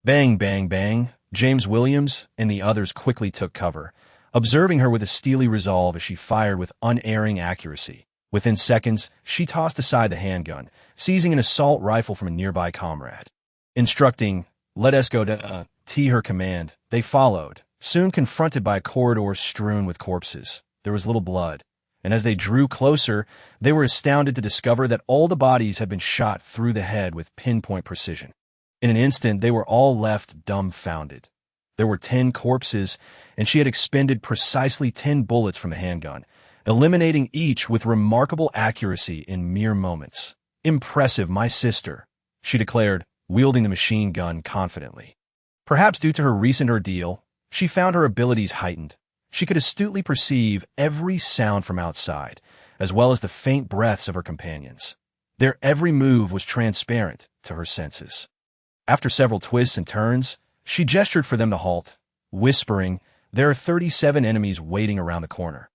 Bang, bang, bang! James Williams and the others quickly took cover, observing her with a steely resolve as she fired with unerring accuracy. Within seconds, she tossed aside the handgun, seizing an assault rifle from a nearby comrade. Instructing, "Let us go to her command, they followed, soon confronted by a corridor strewn with corpses. There was little blood, and as they drew closer, they were astounded to discover that all the bodies had been shot through the head with pinpoint precision. In an instant, they were all left dumbfounded. There were 10 corpses, and she had expended precisely 10 bullets from the handgun, eliminating each with remarkable accuracy in mere moments. "Impressive, my sister," she declared, wielding the machine gun confidently. Perhaps due to her recent ordeal, she found her abilities heightened. She could astutely perceive every sound from outside, as well as the faint breaths of her companions. Their every move was transparent to her senses. After several twists and turns, she gestured for them to halt, whispering, "There are 37 enemies waiting around the corner."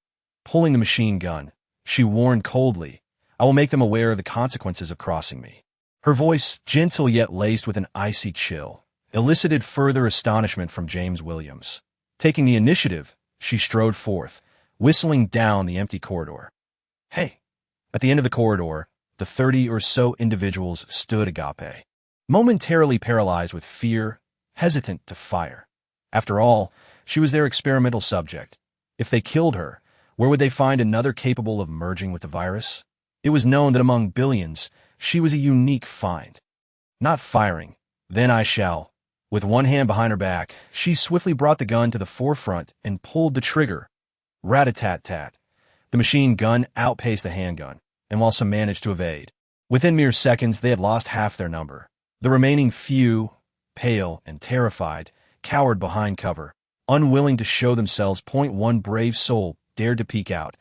Pulling the machine gun, she warned coldly, "I will make them aware of the consequences of crossing me." Her voice, gentle yet laced with an icy chill, elicited further astonishment from James Williams. Taking the initiative, she strode forth, whistling down the empty corridor. "Hey!" At the end of the corridor, the 30 or so individuals stood agape, momentarily paralyzed with fear, hesitant to fire. After all, she was their experimental subject. If they killed her, where would they find another capable of merging with the virus? It was known that among billions, she was a unique find. Not firing, "Then I shall." With one hand behind her back, she swiftly brought the gun to the forefront and pulled the trigger. Rat-a-tat-tat. The machine gun outpaced the handgun, and while some managed to evade, within mere seconds they had lost half their number. The remaining few, pale and terrified, cowered behind cover, unwilling to show themselves. One brave soul dared to peek out,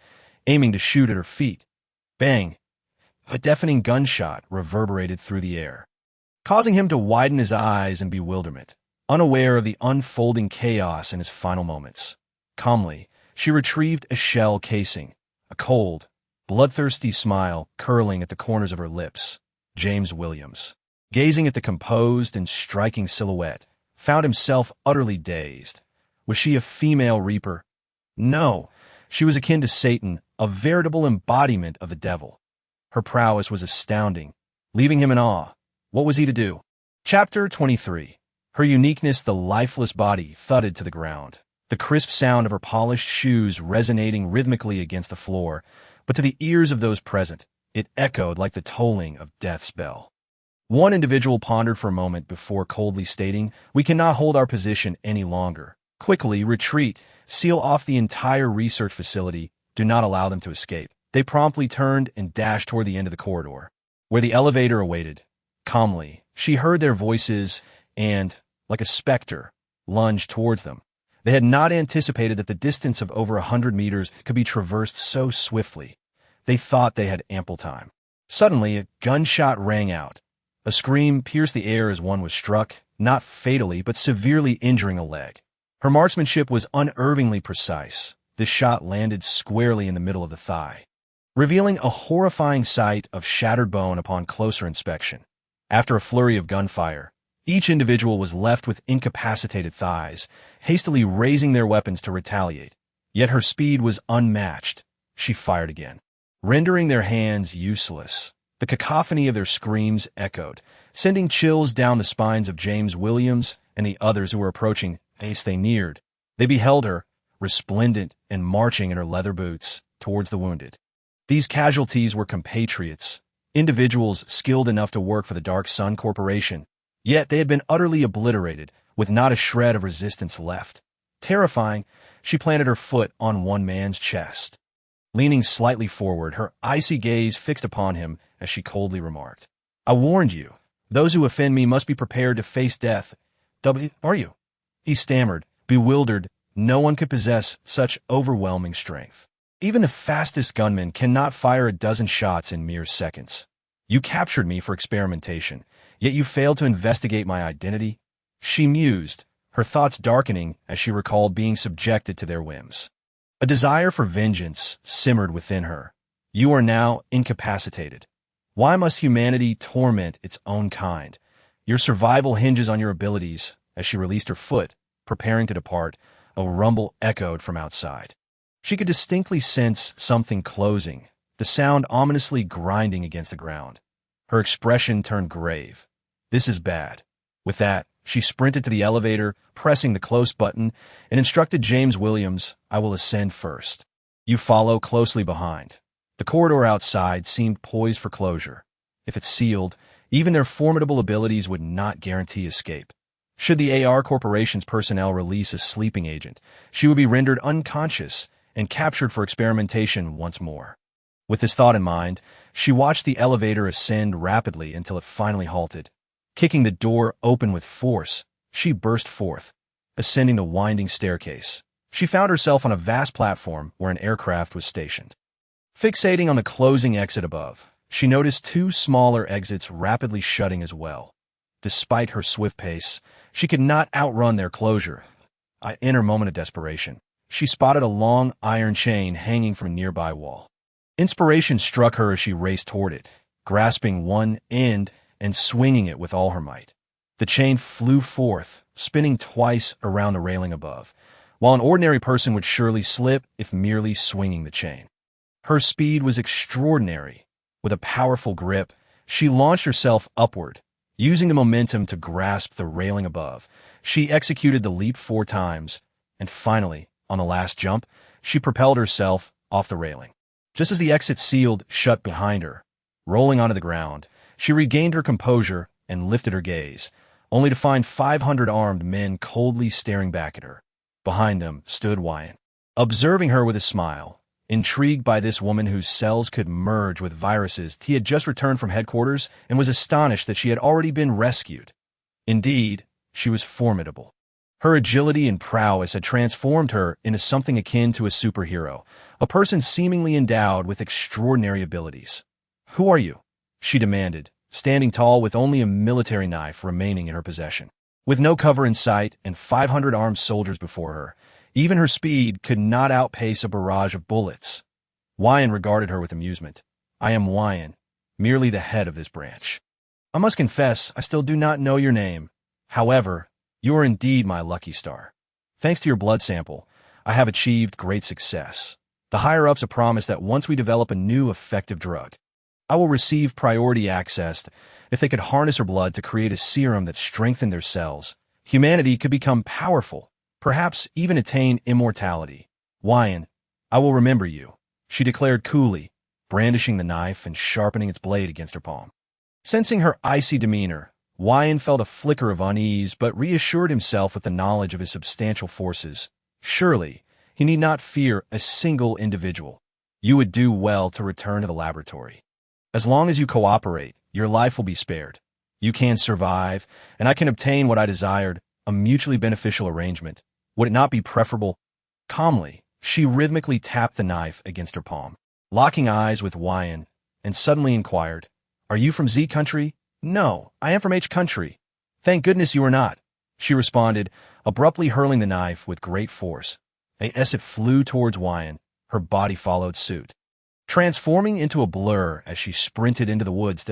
aiming to shoot at her feet. Bang! A deafening gunshot reverberated through the air, causing him to widen his eyes in bewilderment, unaware of the unfolding chaos in his final moments. Calmly, she retrieved a shell casing, a cold, bloodthirsty smile curling at the corners of her lips. James Williams, gazing at the composed and striking silhouette, found himself utterly dazed. Was she a female reaper? No, she was akin to Satan, a veritable embodiment of the devil. Her prowess was astounding, leaving him in awe. What was he to do? Chapter 23. Her uniqueness. The lifeless body thudded to the ground, the crisp sound of her polished shoes resonating rhythmically against the floor, but to the ears of those present, it echoed like the tolling of death's bell. One individual pondered for a moment before coldly stating, "We cannot hold our position any longer. Quickly, retreat, seal off the entire research facility, do not allow them to escape." They promptly turned and dashed toward the end of the corridor, where the elevator awaited. Calmly, she heard their voices and, like a specter, lunged towards them. They had not anticipated that the distance of over 100 meters could be traversed so swiftly. They thought they had ample time. Suddenly, a gunshot rang out. A scream pierced the air as one was struck, not fatally, but severely injuring a leg. Her marksmanship was unerringly precise. This shot landed squarely in the middle of the thigh, revealing a horrifying sight of shattered bone upon closer inspection. After a flurry of gunfire, each individual was left with incapacitated thighs, hastily raising their weapons to retaliate. Yet her speed was unmatched. She fired again, rendering their hands useless. The cacophony of their screams echoed, sending chills down the spines of James Williams and the others who were approaching. As they neared, they beheld her, resplendent and marching in her leather boots, towards the wounded. These casualties were compatriots, individuals skilled enough to work for the Dark Sun Corporation, Yet they had been utterly obliterated, with not a shred of resistance left. Terrifying, she planted her foot on one man's chest. Leaning slightly forward, her icy gaze fixed upon him as she coldly remarked, "I warned you. Those who offend me must be prepared to face death. Are you?" He stammered, bewildered. No one could possess such overwhelming strength. Even the fastest gunman cannot fire a dozen shots in mere seconds. You captured me for experimentation, yet you failed to investigate my identity. She mused, her thoughts darkening as she recalled being subjected to their whims. A desire for vengeance simmered within her. You are now incapacitated. Why must humanity torment its own kind? Your survival hinges on your abilities. As she released her foot, preparing to depart, a rumble echoed from outside. She could distinctly sense something closing, the sound ominously grinding against the ground. Her expression turned grave. This is bad. With that, she sprinted to the elevator, pressing the close button, and instructed James Williams, "I will ascend first. You follow closely behind." The corridor outside seemed poised for closure. If it's sealed, even their formidable abilities would not guarantee escape. Should the AR Corporation's personnel release a sleeping agent, she would be rendered unconscious and captured for experimentation once more. With this thought in mind, she watched the elevator ascend rapidly until it finally halted. Kicking the door open with force, she burst forth, ascending the winding staircase. She found herself on a vast platform where an aircraft was stationed. Fixating on the closing exit above, she noticed two smaller exits rapidly shutting as well. Despite her swift pace, she could not outrun their closure. In her moment of desperation, she spotted a long iron chain hanging from a nearby wall. Inspiration struck her as she raced toward it, grasping one end and swinging it with all her might. The chain flew forth, spinning twice around the railing above, while an ordinary person would surely slip if merely swinging the chain. Her speed was extraordinary. With a powerful grip, she launched herself upward. Using the momentum to grasp the railing above, she executed the leap 4 times, and finally, on the last jump, she propelled herself off the railing. Just as the exit sealed shut behind her, rolling onto the ground, she regained her composure and lifted her gaze, only to find 500 armed men coldly staring back at her. Behind them stood Wyan, observing her with a smile. Intrigued by this woman whose cells could merge with viruses, he had just returned from headquarters and was astonished that she had already been rescued. Indeed, she was formidable. Her agility and prowess had transformed her into something akin to a superhero, a person seemingly endowed with extraordinary abilities. "Who are you?" she demanded, standing tall with only a military knife remaining in her possession. With no cover in sight and 500 armed soldiers before her, even her speed could not outpace a barrage of bullets. Wyan regarded her with amusement. "I am Wyan, merely the head of this branch. I must confess, I still do not know your name. However, you are indeed my lucky star. Thanks to your blood sample, I have achieved great success. The higher-ups have promised that once we develop a new effective drug, I will receive priority access. If they could harness her blood to create a serum that strengthened their cells, humanity could become powerful, perhaps even attain immortality. Wyan, I will remember you," she declared coolly, brandishing the knife and sharpening its blade against her palm. Sensing her icy demeanor, Wyan felt a flicker of unease but reassured himself with the knowledge of his substantial forces. Surely, he need not fear a single individual. You would do well to return to the laboratory. As long as you cooperate, your life will be spared. You can survive, and I can obtain what I desired, a mutually beneficial arrangement. Would it not be preferable? Calmly, she rhythmically tapped the knife against her palm, locking eyes with Wyan, and suddenly inquired, "Are you from Z country?" "No, I am from H country." "Thank goodness you are not," she responded, abruptly hurling the knife with great force. As it flew towards Wyan, her body followed suit, transforming into a blur as she sprinted into the woods.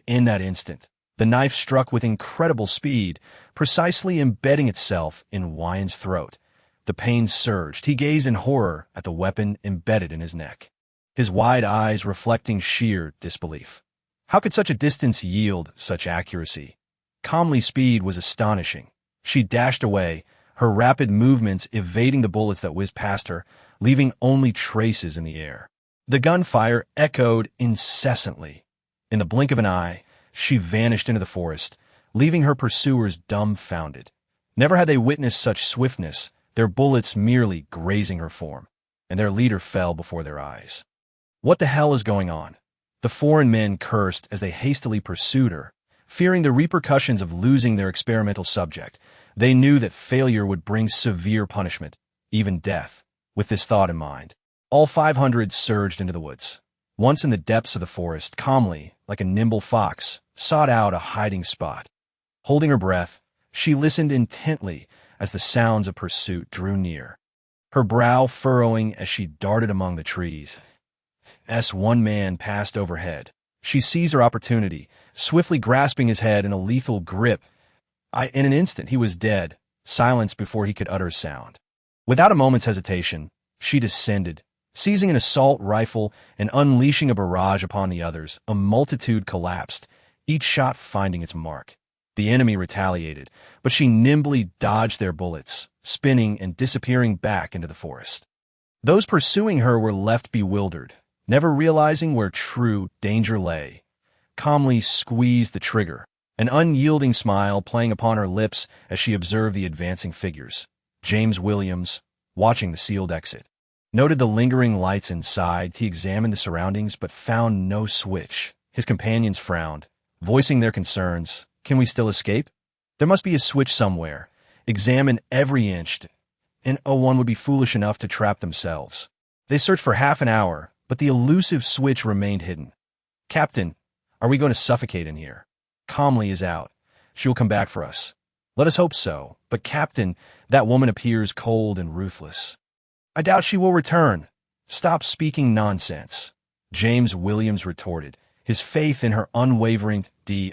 In that instant, the knife struck with incredible speed, precisely embedding itself in Wyan's throat. The pain surged. He gazed in horror at the weapon embedded in his neck, his wide eyes reflecting sheer disbelief. How could such a distance yield such accuracy? Calmly's speed was astonishing. She dashed away, her rapid movements evading the bullets that whizzed past her, leaving only traces in the air. The gunfire echoed incessantly. In the blink of an eye, she vanished into the forest, leaving her pursuers dumbfounded. Never had they witnessed such swiftness, their bullets merely grazing her form, and their leader fell before their eyes. What the hell is going on? The foreign men cursed as they hastily pursued her, fearing the repercussions of losing their experimental subject. They knew that failure would bring severe punishment, even death. With this thought in mind, all 500 surged into the woods. Once in the depths of the forest, calmly, like a nimble fox, sought out a hiding spot. Holding her breath, she listened intently as the sounds of pursuit drew near, her brow furrowing as she darted among the trees. As one man passed overhead, she seized her opportunity, swiftly grasping his head in a lethal grip. In an instant, he was dead, silenced before he could utter a sound. Without a moment's hesitation, she descended, seizing an assault rifle and unleashing a barrage upon the others. A multitude collapsed, each shot finding its mark. The enemy retaliated, but she nimbly dodged their bullets, spinning and disappearing back into the forest. Those pursuing her were left bewildered, never realizing where true danger lay. Calmly squeezed the trigger, an unyielding smile playing upon her lips as she observed the advancing figures. James Williams, watching the sealed exit, noted the lingering lights inside. He examined the surroundings but found no switch. His companions frowned, voicing their concerns. Can we still escape? There must be a switch somewhere. Examine every inch, and one would be foolish enough to trap themselves. They searched for half an hour, but the elusive switch remained hidden. Captain, are we going to suffocate in here? Calmly is out. She will come back for us. Let us hope so. But Captain, that woman appears cold and ruthless. I doubt she will return. Stop speaking nonsense, James Williams retorted, his faith in her unwavering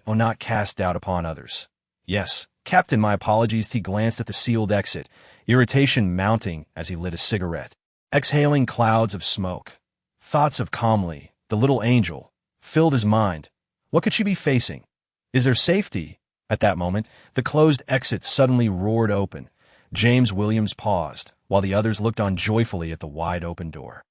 not cast doubt upon others. Yes, Captain, my apologies. He glanced at the sealed exit, irritation mounting as he lit a cigarette, exhaling clouds of smoke. Thoughts of Calmly, the little angel, filled his mind. What could she be facing? Is there safety? At that moment, the closed exit suddenly roared open. James Williams paused, while the others looked on joyfully at the wide-open door.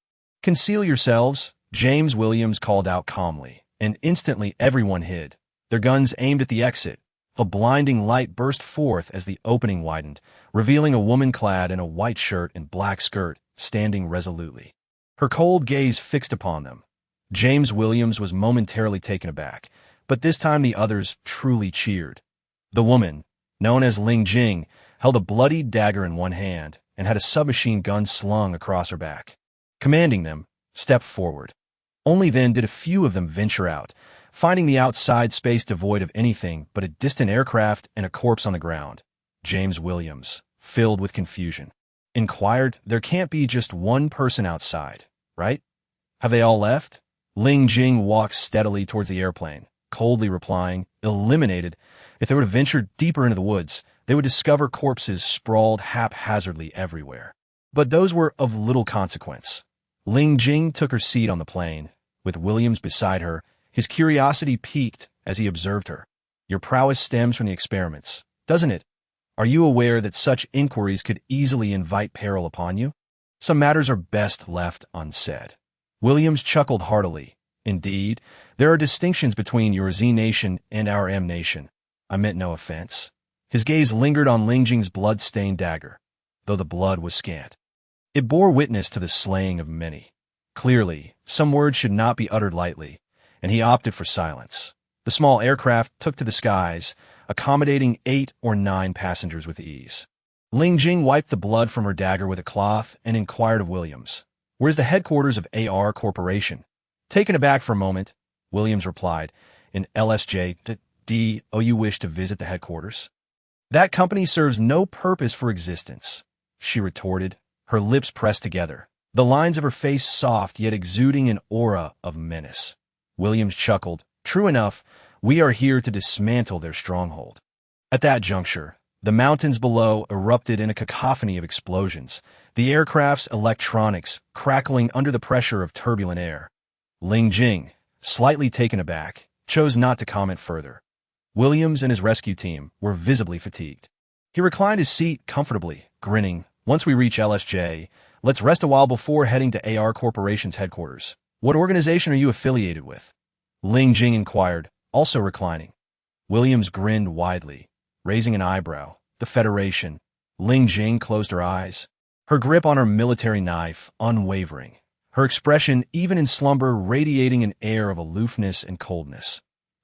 Conceal yourselves, James Williams called out calmly, and instantly everyone hid, their guns aimed at the exit. A blinding light burst forth as the opening widened, revealing a woman clad in a white shirt and black skirt, standing resolutely, her cold gaze fixed upon them. James Williams was momentarily taken aback, but this time the others truly cheered. The woman, known as Ling Jing, held a bloody dagger in one hand and had a submachine gun slung across her back. Commanding them, step forward. Only then did a few of them venture out, finding the outside space devoid of anything but a distant aircraft and a corpse on the ground. James Williams, filled with confusion, inquired, "There can't be just one person outside, right? Have they all left?" Ling Jing walked steadily towards the airplane, coldly replying, "Eliminated. If they were to venture deeper into the woods, they would discover corpses sprawled haphazardly everywhere. But those were of little consequence." Ling Jing took her seat on the plane, with Williams beside her, his curiosity piqued as he observed her. "Your prowess stems from the experiments, doesn't it? Are you aware that such inquiries could easily invite peril upon you? Some matters are best left unsaid." Williams chuckled heartily. "Indeed, there are distinctions between your Z nation and our M nation. I meant no offense." His gaze lingered on Ling Jing's blood-stained dagger, though the blood was scant. It bore witness to the slaying of many. Clearly, some words should not be uttered lightly, and he opted for silence. The small aircraft took to the skies, accommodating 8 or 9 passengers with ease. Ling Jing wiped the blood from her dagger with a cloth and inquired of Williams, "Where's the headquarters of AR Corporation?" Taken aback for a moment, Williams replied, "In LSJ. You wish to visit the headquarters?" "That company serves no purpose for existence," she retorted, her lips pressed together, the lines of her face soft yet exuding an aura of menace. Williams chuckled. "True enough, we are here to dismantle their stronghold." At that juncture, the mountains below erupted in a cacophony of explosions, the aircraft's electronics crackling under the pressure of turbulent air. Ling Jing, slightly taken aback, chose not to comment further. Williams and his rescue team were visibly fatigued. He reclined his seat comfortably, grinning. "Once we reach LSJ, let's rest a while before heading to AR Corporation's headquarters." "What organization are you affiliated with?" Ling Jing inquired, also reclining. Williams grinned widely, raising an eyebrow. The Federation. Ling Jing closed her eyes, her grip on her military knife unwavering, her expression, even in slumber, radiating an air of aloofness and coldness.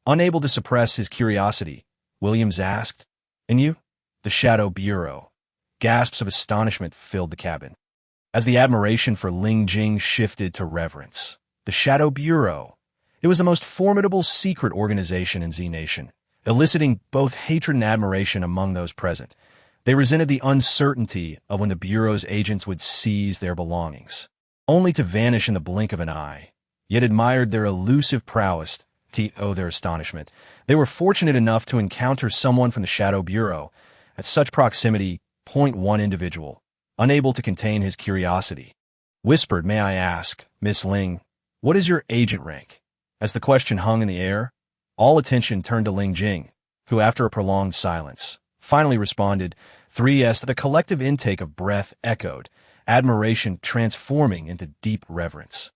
Unable to suppress his curiosity, Williams asked, "And you?" "The Shadow Bureau." Gasps of astonishment filled the cabin, as the admiration for Ling Jing shifted to reverence. The Shadow Bureau. It was the most formidable secret organization in Z Nation, eliciting both hatred and admiration among those present. They resented the uncertainty of when the Bureau's agents would seize their belongings, only to vanish in the blink of an eye, yet admired their elusive prowess to their astonishment. They were fortunate enough to encounter someone from the Shadow Bureau. At such proximity, one individual, unable to contain his curiosity, whispered, "May I ask, Miss Ling, what is your agent rank?" As the question hung in the air, all attention turned to Ling Jing, who, after a prolonged silence, finally responded, 3S. The collective intake of breath echoed, admiration transforming into deep reverence.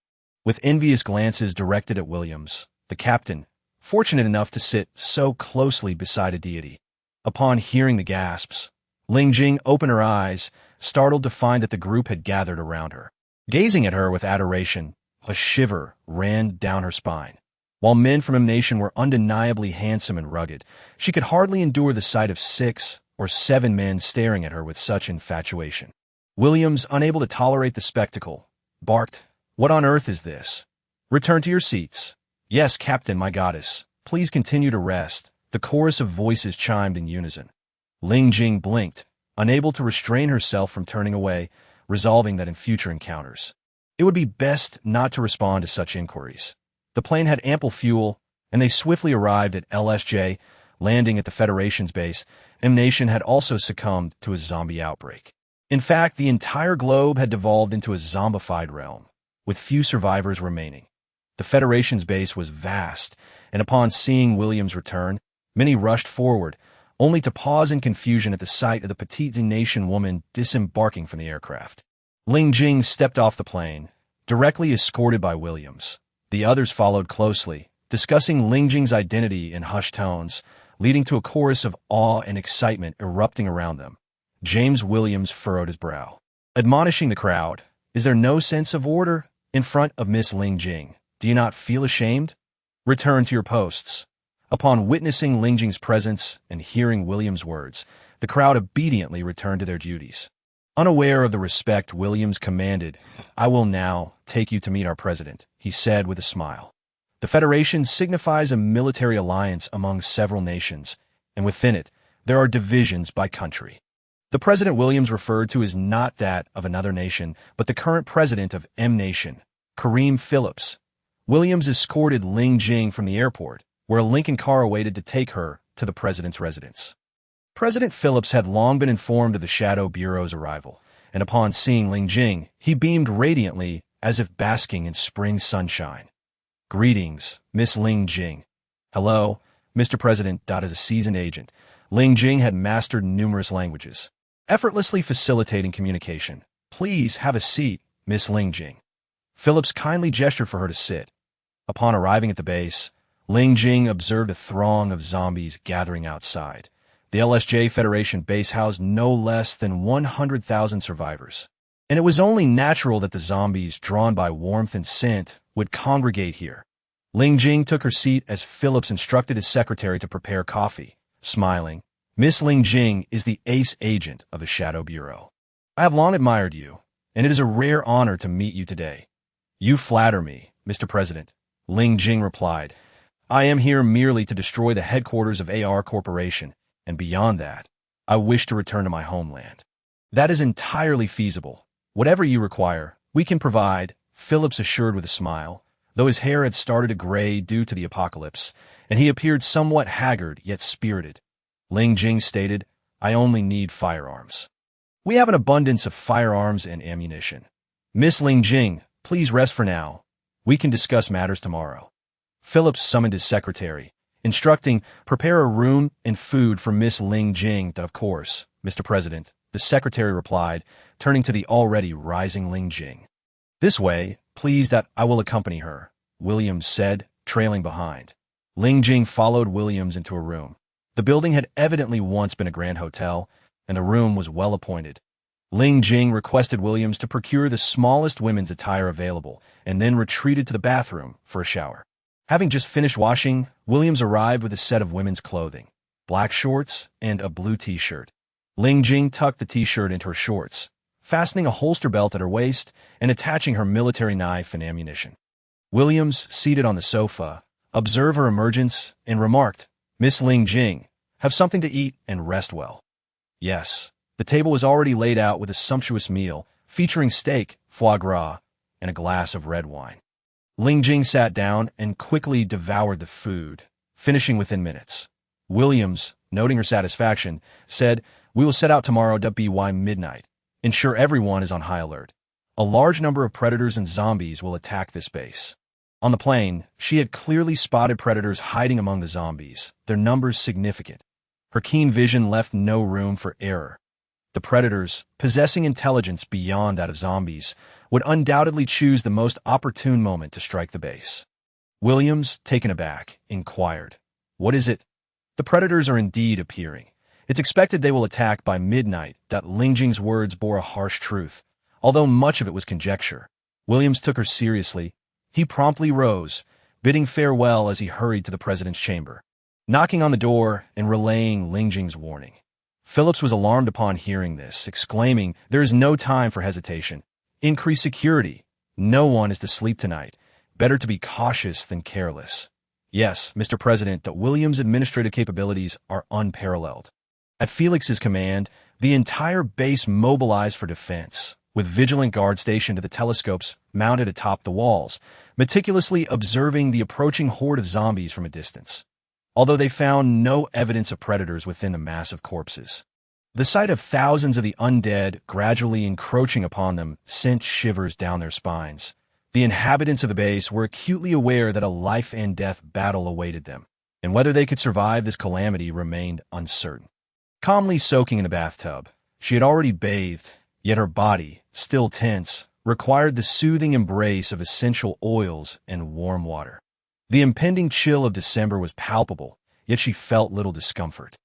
With envious glances directed at Williams, the captain, fortunate enough to sit so closely beside a deity. Upon hearing the gasps, Ling Jing opened her eyes, startled to find that the group had gathered around her. Gazing at her with adoration, a shiver ran down her spine. While men from Nation were undeniably handsome and rugged, she could hardly endure the sight of 6 or 7 men staring at her with such infatuation. Williams, unable to tolerate the spectacle, barked, "What on earth is this? Return to your seats." "Yes, Captain, my goddess. Please continue to rest." The chorus of voices chimed in unison. Ling Jing blinked, unable to restrain herself from turning away, resolving that in future encounters, it would be best not to respond to such inquiries. The plane had ample fuel, and they swiftly arrived at LSJ, landing at the Federation's base. Nation had also succumbed to a zombie outbreak. In fact, the entire globe had devolved into a zombified realm, with few survivors remaining. The Federation's base was vast, and upon seeing Williams return, many rushed forward, only to pause in confusion at the sight of the petite Nation woman disembarking from the aircraft. Ling Jing stepped off the plane, directly escorted by Williams. The others followed closely, discussing Ling Jing's identity in hushed tones, leading to a chorus of awe and excitement erupting around them. James Williams furrowed his brow, admonishing the crowd, "Is there no sense of order in front of Miss Ling Jing? Do you not feel ashamed? Return to your posts." Upon witnessing Ling Jing's presence and hearing Williams' words, the crowd obediently returned to their duties. Unaware of the respect Williams commanded, "I will now take you to meet our president," he said with a smile. The Federation signifies a military alliance among several nations, and within it, there are divisions by country. The President Williams referred to is not that of another nation, but the current president of Nation, Kareem Phillips. Williams escorted Ling Jing from the airport, where a Lincoln car awaited to take her to the president's residence. President Phillips had long been informed of the Shadow Bureau's arrival, and upon seeing Ling Jing, he beamed radiantly as if basking in spring sunshine. "Greetings, Miss Ling Jing." "Hello, Mr. President." As a seasoned agent, Ling Jing had mastered numerous languages, effortlessly facilitating communication. "Please have a seat, Miss Ling Jing." Phillips kindly gestured for her to sit. Upon arriving at the base, Ling Jing observed a throng of zombies gathering outside. The LSJ Federation base housed no less than 100,000 survivors, and it was only natural that the zombies, drawn by warmth and scent, would congregate here. Ling Jing took her seat as Phillips instructed his secretary to prepare coffee. Smiling, "Miss Ling Jing is the ace agent of the Shadow Bureau. I have long admired you, and it is a rare honor to meet you today." "You flatter me, Mr. President," Ling Jing replied. "I am here merely to destroy the headquarters of AR Corporation, and beyond that, I wish to return to my homeland." "That is entirely feasible. Whatever you require, we can provide," Phillips assured with a smile, though his hair had started to gray due to the apocalypse, and he appeared somewhat haggard yet spirited. Ling Jing stated, "I only need firearms. We have an abundance of firearms and ammunition." "Miss Ling Jing, please rest for now. We can discuss matters tomorrow." Phillips summoned his secretary, instructing, "Prepare a room and food for Miss Ling Jing." "Of course, Mr. President," the secretary replied, turning to the already rising Ling Jing. "This way, please, that I will accompany her," Williams said, trailing behind. Ling Jing followed Williams into a room. The building had evidently once been a grand hotel, and the room was well appointed. Ling Jing requested Williams to procure the smallest women's attire available and then retreated to the bathroom for a shower. Having just finished washing, Williams arrived with a set of women's clothing, black shorts and a blue t-shirt. Ling Jing tucked the t-shirt into her shorts, fastening a holster belt at her waist and attaching her military knife and ammunition. Williams, seated on the sofa, observed her emergence and remarked, "Miss Ling Jing, have something to eat and rest well." Yes, the table was already laid out with a sumptuous meal featuring steak, foie gras, and a glass of red wine. Ling Jing sat down and quickly devoured the food, finishing within minutes. Williams, noting her satisfaction, said, "We will set out tomorrow by midnight. Ensure everyone is on high alert. A large number of predators and zombies will attack this base." On the plane, she had clearly spotted predators hiding among the zombies, their numbers significant. Her keen vision left no room for error. The predators, possessing intelligence beyond that of zombies, would undoubtedly choose the most opportune moment to strike the base. Williams, taken aback, inquired, "What is it?" "The predators are indeed appearing. It's expected they will attack by midnight." Ling Jing's words bore a harsh truth, although much of it was conjecture. Williams took her seriously. He promptly rose, bidding farewell as he hurried to the president's chamber, knocking on the door and relaying Ling Jing's warning. Phillips was alarmed upon hearing this, exclaiming, "There is no time for hesitation. Increase security. No one is to sleep tonight. Better to be cautious than careless." "Yes, Mr. President, that Williams' administrative capabilities are unparalleled." At Felix's command, the entire base mobilized for defense, with vigilant guards stationed at the telescopes mounted atop the walls, meticulously observing the approaching horde of zombies from a distance. Although they found no evidence of predators within the mass of corpses, the sight of thousands of the undead gradually encroaching upon them sent shivers down their spines. The inhabitants of the base were acutely aware that a life-and-death battle awaited them, and whether they could survive this calamity remained uncertain. Calmly soaking in the bathtub, she had already bathed, yet her body, still tense, required the soothing embrace of essential oils and warm water. The impending chill of December was palpable, yet she felt little discomfort.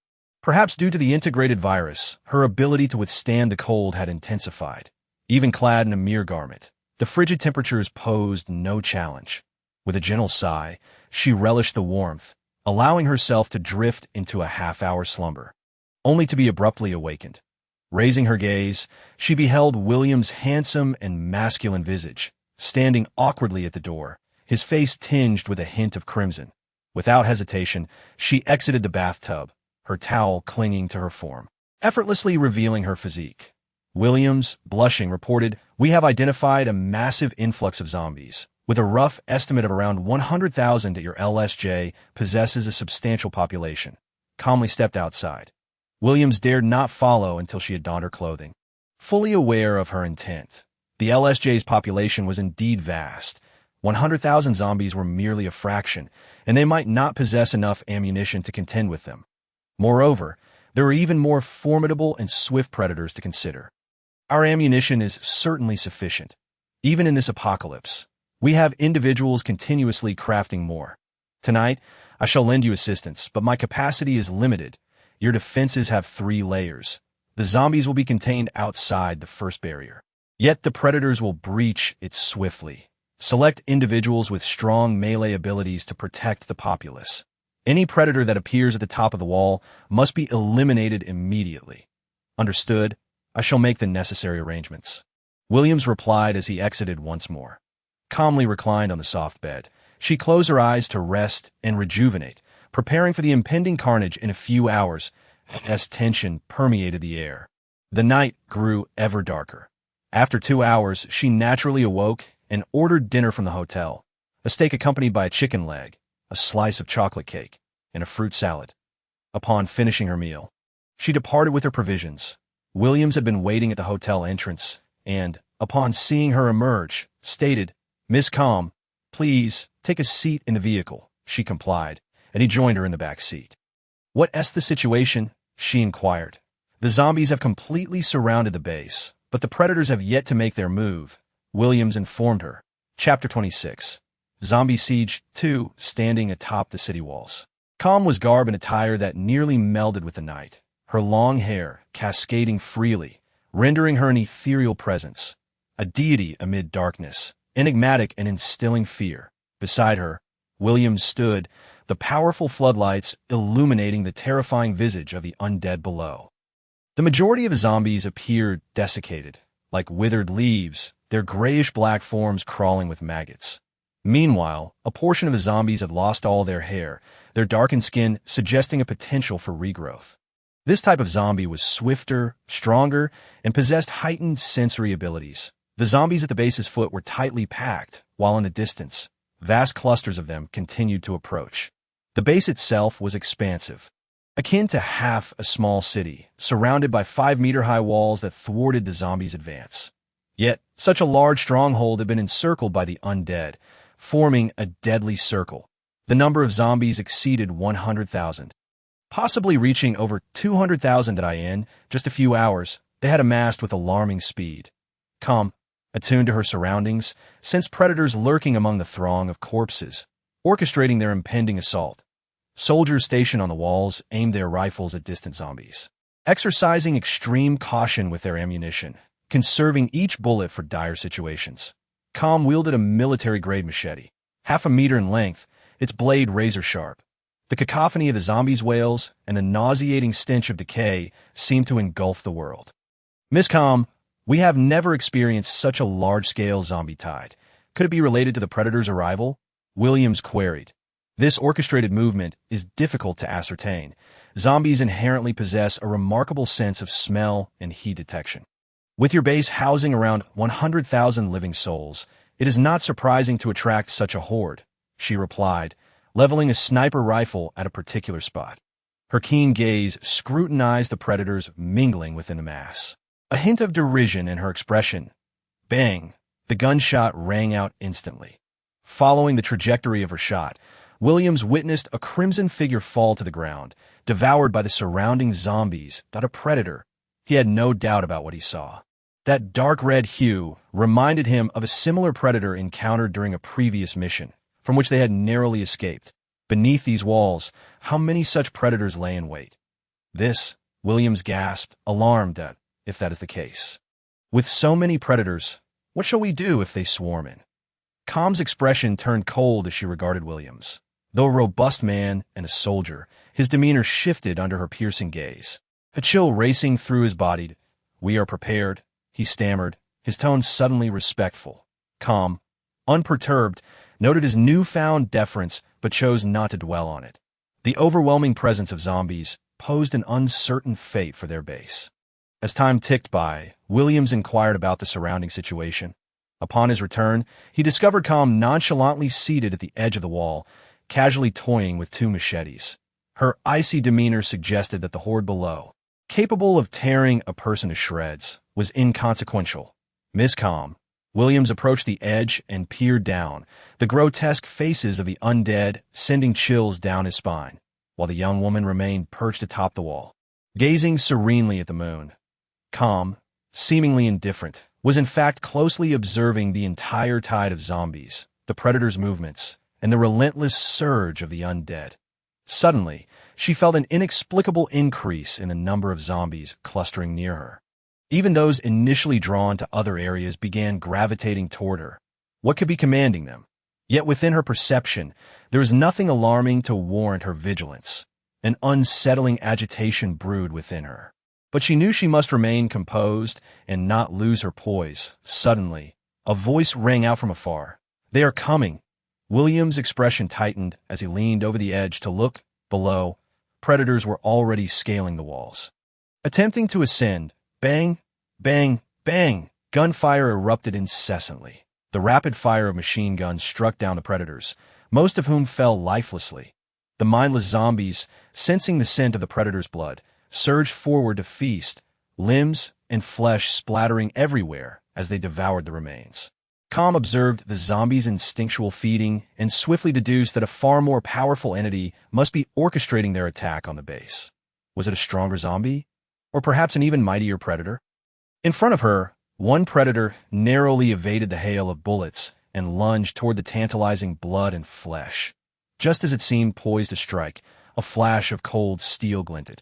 Perhaps due to the integrated virus, her ability to withstand the cold had intensified. Even clad in a mere garment, the frigid temperatures posed no challenge. With a gentle sigh, she relished the warmth, allowing herself to drift into a half-hour slumber, only to be abruptly awakened. Raising her gaze, she beheld William's handsome and masculine visage, standing awkwardly at the door, his face tinged with a hint of crimson. Without hesitation, she exited the bathtub, her towel clinging to her form, effortlessly revealing her physique. Williams, blushing, reported, "We have identified a massive influx of zombies, with a rough estimate of around 100,000 at your LSJ possesses a substantial population." Calmly stepped outside. Williams dared not follow until she had donned her clothing. Fully aware of her intent, the LSJ's population was indeed vast. 100,000 zombies were merely a fraction, and they might not possess enough ammunition to contend with them. Moreover, there were even more formidable and swift predators to consider. "Our ammunition is certainly sufficient. Even in this apocalypse, we have individuals continuously crafting more. Tonight, I shall lend you assistance, but my capacity is limited. Your defenses have 3 layers. The zombies will be contained outside the first barrier. Yet the predators will breach it swiftly. Select individuals with strong melee abilities to protect the populace. Any predator that appears at the top of the wall must be eliminated immediately." "Understood. I shall make the necessary arrangements," Williams replied as he exited once more. Calmly reclined on the soft bed, she closed her eyes to rest and rejuvenate, preparing for the impending carnage in a few hours as tension permeated the air. The night grew ever darker. After 2 hours, she naturally awoke and ordered dinner from the hotel, a steak accompanied by a chicken leg, a slice of chocolate cake, and a fruit salad. Upon finishing her meal, she departed with her provisions. Williams had been waiting at the hotel entrance and, upon seeing her emerge, stated, "Miss Calm, please take a seat in the vehicle." She complied, and he joined her in the back seat. "What's the situation?" she inquired. "The zombies have completely surrounded the base, but the predators have yet to make their move," Williams informed her. Chapter 26. Zombie Siege 2, standing atop the city walls. Calm was garbed in attire that nearly melded with the night, her long hair cascading freely, rendering her an ethereal presence, a deity amid darkness, enigmatic and instilling fear. Beside her, Williams stood, the powerful floodlights illuminating the terrifying visage of the undead below. The majority of the zombies appeared desiccated, like withered leaves, their grayish-black forms crawling with maggots. Meanwhile, a portion of the zombies had lost all their hair, their darkened skin suggesting a potential for regrowth. This type of zombie was swifter, stronger, and possessed heightened sensory abilities. The zombies at the base's foot were tightly packed, while in the distance, vast clusters of them continued to approach. The base itself was expansive, akin to half a small city, surrounded by 5-meter-high walls that thwarted the zombies' advance. Yet, such a large stronghold had been encircled by the undead, forming a deadly circle. The number of zombies exceeded 100,000. Possibly reaching over 200,000 in just a few hours, they had amassed with alarming speed. Calm, attuned to her surroundings, sensed predators lurking among the throng of corpses, orchestrating their impending assault. Soldiers stationed on the walls aimed their rifles at distant zombies, exercising extreme caution with their ammunition, conserving each bullet for dire situations. Calm wielded a military-grade machete, 1/2 meter in length, its blade razor-sharp. The cacophony of the zombies' wails and the nauseating stench of decay seemed to engulf the world. "Miss Calm, we have never experienced such a large-scale zombie tide. Could it be related to the predator's arrival?" Williams queried. "This orchestrated movement is difficult to ascertain. Zombies inherently possess a remarkable sense of smell and heat detection. With your base housing around 100,000 living souls, it is not surprising to attract such a horde," she replied, leveling a sniper rifle at a particular spot. Her keen gaze scrutinized the predators mingling within the mass. A hint of derision in her expression. Bang! The gunshot rang out instantly. Following the trajectory of her shot, Williams witnessed a crimson figure fall to the ground, devoured by the surrounding zombies. Not a predator. He had no doubt about what he saw. That dark red hue reminded him of a similar predator encountered during a previous mission, from which they had narrowly escaped. Beneath these walls, how many such predators lay in wait? This, Williams gasped, alarmed if that is the case. With so many predators, what shall we do if they swarm in? Calm's expression turned cold as she regarded Williams. Though a robust man and a soldier, his demeanor shifted under her piercing gaze. A chill racing through his body. "We are prepared," he stammered, his tone suddenly respectful. Calm, unperturbed, noted his newfound deference but chose not to dwell on it. The overwhelming presence of zombies posed an uncertain fate for their base. As time ticked by, Williams inquired about the surrounding situation. Upon his return, he discovered Calm nonchalantly seated at the edge of the wall, casually toying with 2 machetes. Her icy demeanor suggested that the horde below, capable of tearing a person to shreds, was inconsequential. "Miss Calm." Williams approached the edge and peered down, the grotesque faces of the undead sending chills down his spine, while the young woman remained perched atop the wall, gazing serenely at the moon. Calm, seemingly indifferent, was in fact closely observing the entire tide of zombies, the predator's movements, and the relentless surge of the undead. Suddenly, she felt an inexplicable increase in the number of zombies clustering near her. Even those initially drawn to other areas began gravitating toward her. What could be commanding them? Yet within her perception, there was nothing alarming to warrant her vigilance. An unsettling agitation brewed within her. But she knew she must remain composed and not lose her poise. Suddenly, a voice rang out from afar. "They are coming." Williams' expression tightened as he leaned over the edge to look. Below, predators were already scaling the walls. Attempting to ascend, bang, bang, bang, gunfire erupted incessantly. The rapid fire of machine guns struck down the predators, most of whom fell lifelessly. The mindless zombies, sensing the scent of the predator's blood, surged forward to feast, limbs and flesh splattering everywhere as they devoured the remains. Calm observed the zombies' instinctual feeding and swiftly deduced that a far more powerful entity must be orchestrating their attack on the base. Was it a stronger zombie? Or perhaps an even mightier predator? In front of her, one predator narrowly evaded the hail of bullets and lunged toward the tantalizing blood and flesh. Just as it seemed poised to strike, a flash of cold steel glinted.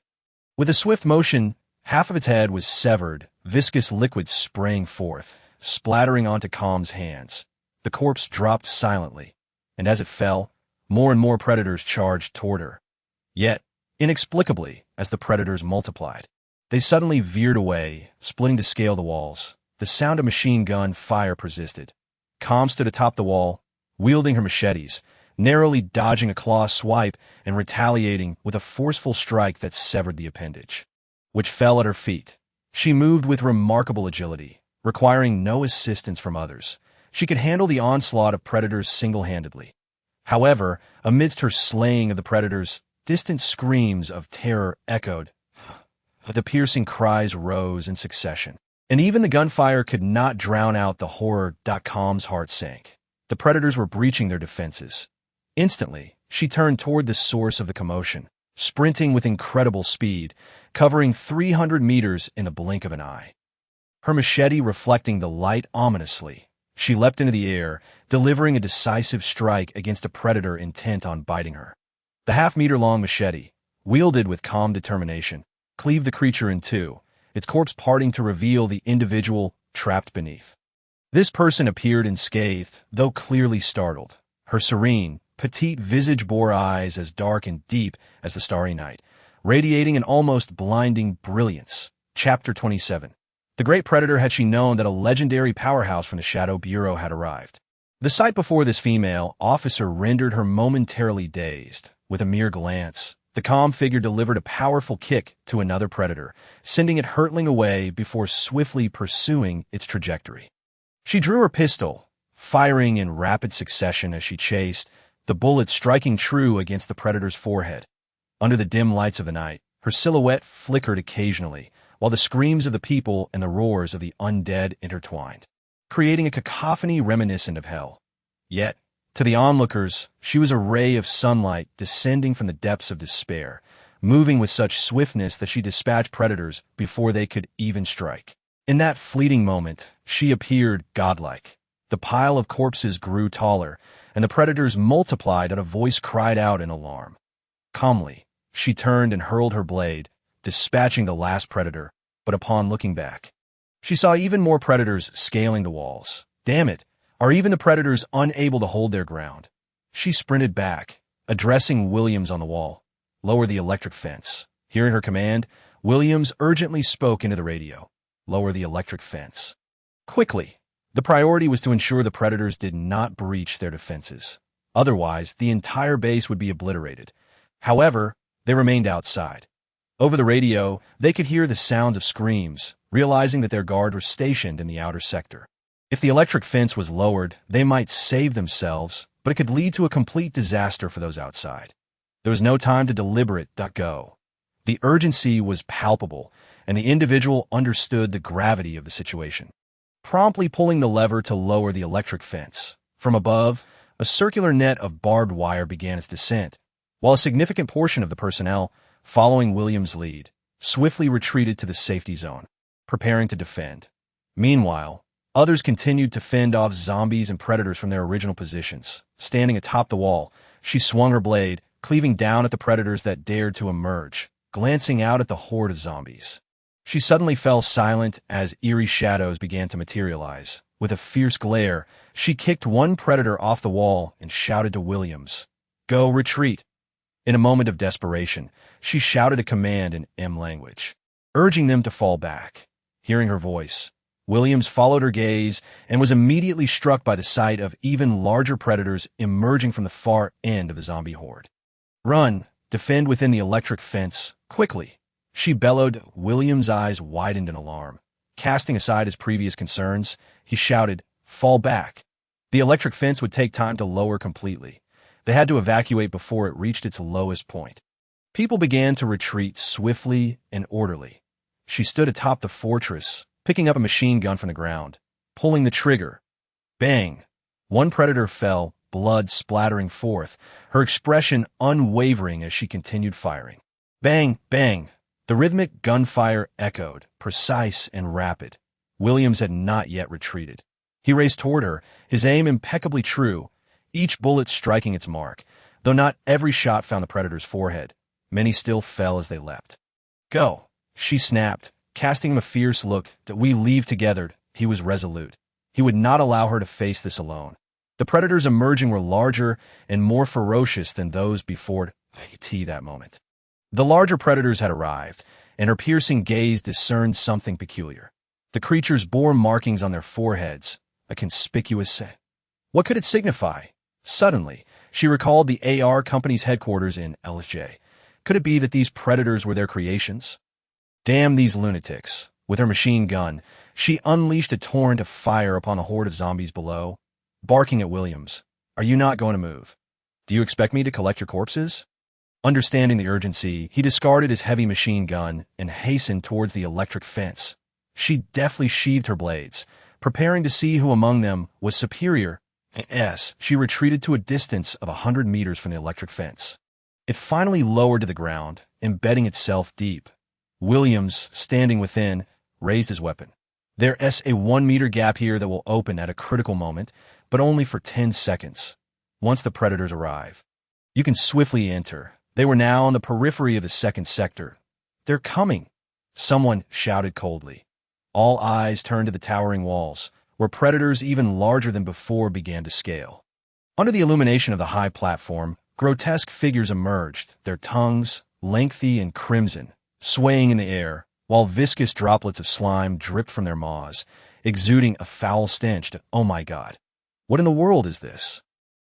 With a swift motion, half of its head was severed, viscous liquid sprang forth, splattering onto Calm's hands. The corpse dropped silently, and as it fell, more and more predators charged toward her. Yet, inexplicably, as the predators multiplied, they suddenly veered away, splitting to scale the walls. The sound of machine gun fire persisted. Calm stood atop the wall, wielding her machetes, narrowly dodging a claw swipe and retaliating with a forceful strike that severed the appendage, which fell at her feet. She moved with remarkable agility, requiring no assistance from others. She could handle the onslaught of predators single-handedly. However, amidst her slaying of the predators, distant screams of terror echoed. The piercing cries rose in succession, and even the gunfire could not drown out the horror. Calm's heart sank. The predators were breaching their defenses. Instantly, she turned toward the source of the commotion, sprinting with incredible speed, covering 300 meters in the blink of an eye. Her machete reflecting the light ominously, she leapt into the air, delivering a decisive strike against a predator intent on biting her. The half-meter-long machete, wielded with calm determination, cleaved the creature in two, its corpse parting to reveal the individual trapped beneath. This person appeared unscathed, though clearly startled. Her serene, petite visage bore eyes as dark and deep as the starry night, radiating an almost blinding brilliance. Chapter 27. The great predator had she known that a legendary powerhouse from the Shadow Bureau had arrived. The sight before this female officer rendered her momentarily dazed. With a mere glance, the calm figure delivered a powerful kick to another predator, sending it hurtling away before swiftly pursuing its trajectory. She drew her pistol, firing in rapid succession as she chased, the bullet striking true against the predator's forehead. Under the dim lights of the night, her silhouette flickered occasionally, while the screams of the people and the roars of the undead intertwined, creating a cacophony reminiscent of hell. Yet, to the onlookers, she was a ray of sunlight descending from the depths of despair, moving with such swiftness that she dispatched predators before they could even strike. In that fleeting moment, she appeared godlike. The pile of corpses grew taller, and the predators multiplied, and a voice cried out in alarm. Calmly, she turned and hurled her blade, dispatching the last predator, but upon looking back, she saw even more predators scaling the walls. Damn it! Are even the predators unable to hold their ground? She sprinted back, addressing Williams on the wall. Lower the electric fence. Hearing her command, Williams urgently spoke into the radio. Lower the electric fence. Quickly. The priority was to ensure the predators did not breach their defenses. Otherwise, the entire base would be obliterated. However, they remained outside. Over the radio, they could hear the sounds of screams, realizing that their guard was stationed in the outer sector. If the electric fence was lowered, they might save themselves, but it could lead to a complete disaster for those outside. There was no time to deliberate. Go. The urgency was palpable, and the individual understood the gravity of the situation. Promptly pulling the lever to lower the electric fence. From above, a circular net of barbed wire began its descent, while a significant portion of the personnel, following Williams' lead, swiftly retreated to the safety zone, preparing to defend. Meanwhile, others continued to fend off zombies and predators from their original positions. Standing atop the wall, she swung her blade, cleaving down at the predators that dared to emerge, glancing out at the horde of zombies. She suddenly fell silent as eerie shadows began to materialize. With a fierce glare, she kicked one predator off the wall and shouted to Williams, "Go, retreat!" In a moment of desperation, she shouted a command in M language, urging them to fall back. Hearing her voice, Williams followed her gaze and was immediately struck by the sight of even larger predators emerging from the far end of the zombie horde. "Run! Defend within the electric fence! Quickly!" She bellowed. Williams' eyes widened in alarm. Casting aside his previous concerns, he shouted, "Fall back!" The electric fence would take time to lower completely. They had to evacuate before it reached its lowest point. People began to retreat swiftly and orderly. She stood atop the fortress, picking up a machine gun from the ground, pulling the trigger. Bang! One predator fell, blood splattering forth, her expression unwavering as she continued firing. Bang! Bang! The rhythmic gunfire echoed, precise and rapid. Williams had not yet retreated. He raced toward her, his aim impeccably true, each bullet striking its mark. Though not every shot found the predator's forehead, many still fell as they leapt. "Go," she snapped, casting him a fierce look. "That we leave together." He was resolute. He would not allow her to face this alone. The predators emerging were larger and more ferocious than those before that moment. The larger predators had arrived, and her piercing gaze discerned something peculiar. The creatures bore markings on their foreheads, a conspicuous set. What could it signify? Suddenly, she recalled the AR company's headquarters in LSJ. Could it be that these predators were their creations? Damn these lunatics. With her machine gun, she unleashed a torrent of fire upon the horde of zombies below, barking at Williams. "Are you not going to move? Do you expect me to collect your corpses?" Understanding the urgency, he discarded his heavy machine gun and hastened towards the electric fence. She deftly sheathed her blades, preparing to see who among them was superior. She retreated to a distance of 100 meters from the electric fence. It finally lowered to the ground, embedding itself deep. Williams, standing within, raised his weapon. There's a 1-meter gap here that will open at a critical moment, but only for 10 seconds. Once the predators arrive, you can swiftly enter. They were now on the periphery of the second sector. "They're coming," someone shouted coldly. All eyes turned to the towering walls, where predators even larger than before began to scale. Under the illumination of the high platform, grotesque figures emerged, their tongues, lengthy and crimson, swaying in the air, while viscous droplets of slime dripped from their maws, exuding a foul stench. "Oh my God! What in the world is this?"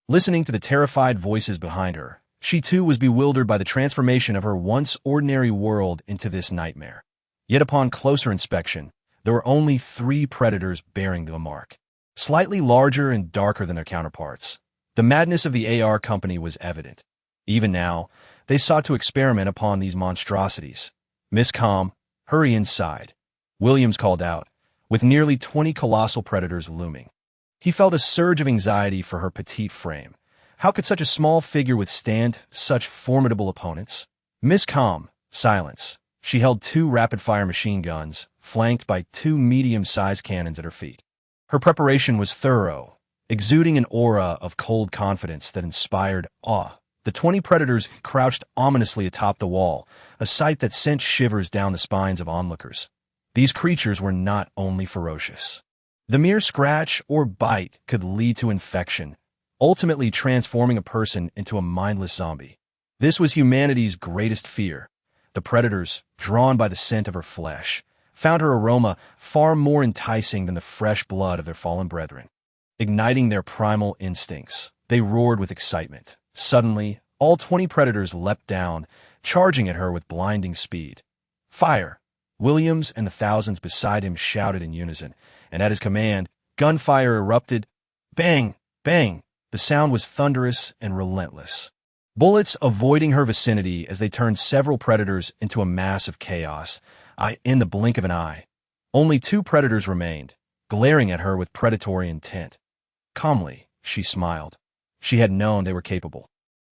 Listening to the terrified voices behind her, she too was bewildered by the transformation of her once ordinary world into this nightmare. Yet upon closer inspection, there were only 3 predators bearing the mark, slightly larger and darker than their counterparts. The madness of the AR company was evident. Even now, they sought to experiment upon these monstrosities. "Miss Com, hurry inside," Williams called out, with nearly 20 colossal predators looming. He felt a surge of anxiety for her petite frame. How could such a small figure withstand such formidable opponents? Miss Com, silence. She held 2 rapid-fire machine guns, flanked by 2 medium-sized cannons at her feet. Her preparation was thorough, exuding an aura of cold confidence that inspired awe. The 20 predators crouched ominously atop the wall, a sight that sent shivers down the spines of onlookers. These creatures were not only ferocious. The mere scratch or bite could lead to infection, ultimately transforming a person into a mindless zombie. This was humanity's greatest fear. The predators, drawn by the scent of her flesh, found her aroma far more enticing than the fresh blood of their fallen brethren. Igniting their primal instincts, they roared with excitement. Suddenly, all 20 predators leapt down, charging at her with blinding speed. "Fire!" Williams and the thousands beside him shouted in unison, and at his command, gunfire erupted. Bang! Bang! The sound was thunderous and relentless. Bullets avoiding her vicinity as they turned several predators into a mass of chaos. In the blink of an eye, only 2 predators remained, glaring at her with predatory intent. Calmly, she smiled. She had known they were capable.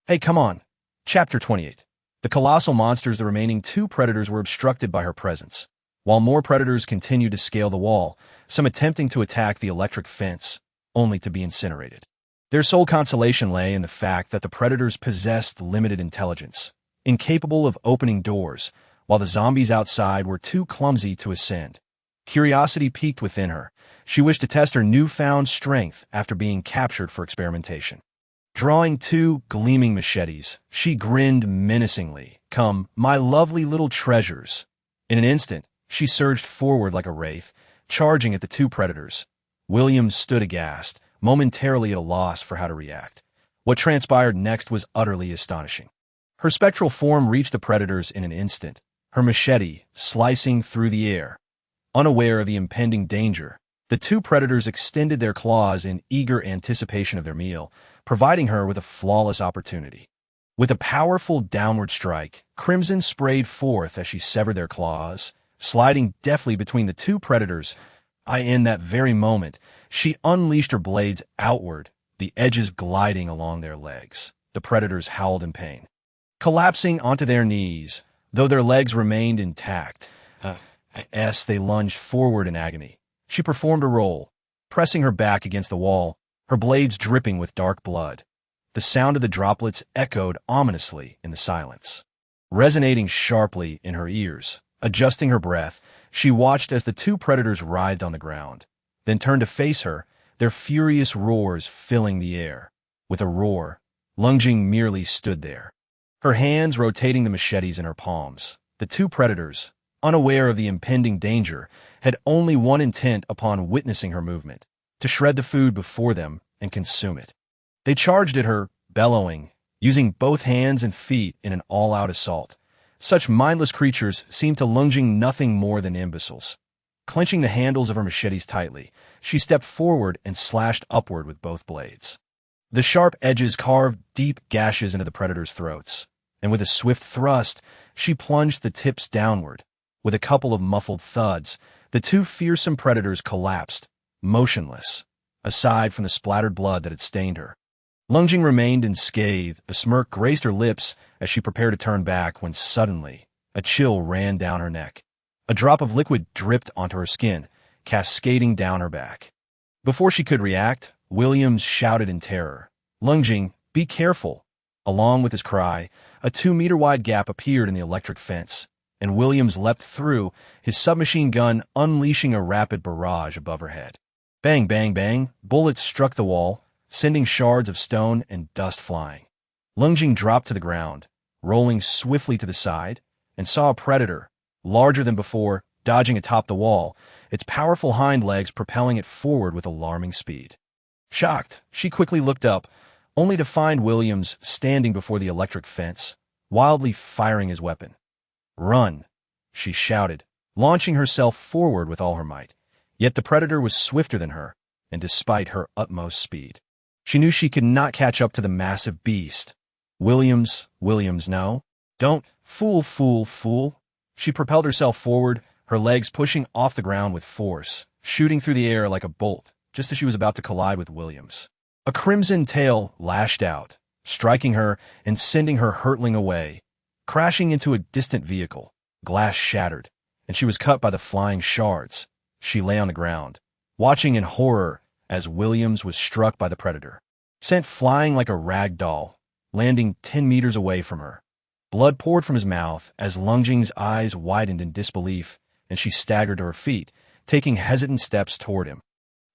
"Hey, come on." Chapter 28. The colossal monsters, the remaining 2 predators, were obstructed by her presence, while more predators continued to scale the wall, some attempting to attack the electric fence, only to be incinerated. Their sole consolation lay in the fact that the predators possessed limited intelligence, incapable of opening doors, while the zombies outside were too clumsy to ascend. Curiosity piqued within her. She wished to test her newfound strength after being captured for experimentation. Drawing 2 gleaming machetes, she grinned menacingly. "Come, my lovely little treasures." In an instant, she surged forward like a wraith, charging at the 2 predators. Williams stood aghast, momentarily at a loss for how to react. What transpired next was utterly astonishing. Her spectral form reached the predators in an instant, her machete slicing through the air. Unaware of the impending danger, the 2 predators extended their claws in eager anticipation of their meal, providing her with a flawless opportunity. With a powerful downward strike, crimson sprayed forth as she severed their claws, sliding deftly between the 2 predators. In that very moment, she unleashed her blades outward, the edges gliding along their legs. The predators howled in pain. Collapsing onto their knees, though their legs remained intact, they lunged forward in agony. She performed a roll, pressing her back against the wall, her blades dripping with dark blood. The sound of the droplets echoed ominously in the silence, resonating sharply in her ears. Adjusting her breath, she watched as the two predators writhed on the ground, then turned to face her, their furious roars filling the air. With a roar, Lungjing merely stood there, her hands rotating the machetes in her palms. The two predators, unaware of the impending danger, had only one intent upon witnessing her movement: to shred the food before them and consume it. They charged at her, bellowing, using both hands and feet in an all-out assault. Such mindless creatures seemed to Lungjing nothing more than imbeciles. Clenching the handles of her machetes tightly, she stepped forward and slashed upward with both blades. The sharp edges carved deep gashes into the predators' throats, and with a swift thrust, she plunged the tips downward. With a couple of muffled thuds, the two fearsome predators collapsed, motionless, aside from the splattered blood that had stained her. Lungjing remained unscathed. A smirk graced her lips as she prepared to turn back when suddenly a chill ran down her neck. A drop of liquid dripped onto her skin, cascading down her back. Before she could react, Williams shouted in terror, "Lungjing, be careful!" Along with his cry, a 2-meter-wide gap appeared in the electric fence, and Williams leapt through, his submachine gun unleashing a rapid barrage above her head. Bang, bang, bang, bullets struck the wall, sending shards of stone and dust flying. Lungjing dropped to the ground, rolling swiftly to the side, and saw a predator, larger than before, dodging atop the wall, its powerful hind legs propelling it forward with alarming speed. Shocked, she quickly looked up, only to find Williams standing before the electric fence, wildly firing his weapon. "Run!" she shouted, launching herself forward with all her might. Yet the predator was swifter than her, and despite her utmost speed, she knew she could not catch up to the massive beast. Williams, no. Don't, fool, fool, fool. She propelled herself forward, her legs pushing off the ground with force, shooting through the air like a bolt, just as she was about to collide with Williams. A crimson tail lashed out, striking her and sending her hurtling away, crashing into a distant vehicle. Glass shattered, and she was cut by the flying shards. She lay on the ground, watching in horror as Williams was struck by the predator, sent flying like a rag doll, landing 10 meters away from her. Blood poured from his mouth as Lungjing's eyes widened in disbelief, and she staggered to her feet, taking hesitant steps toward him.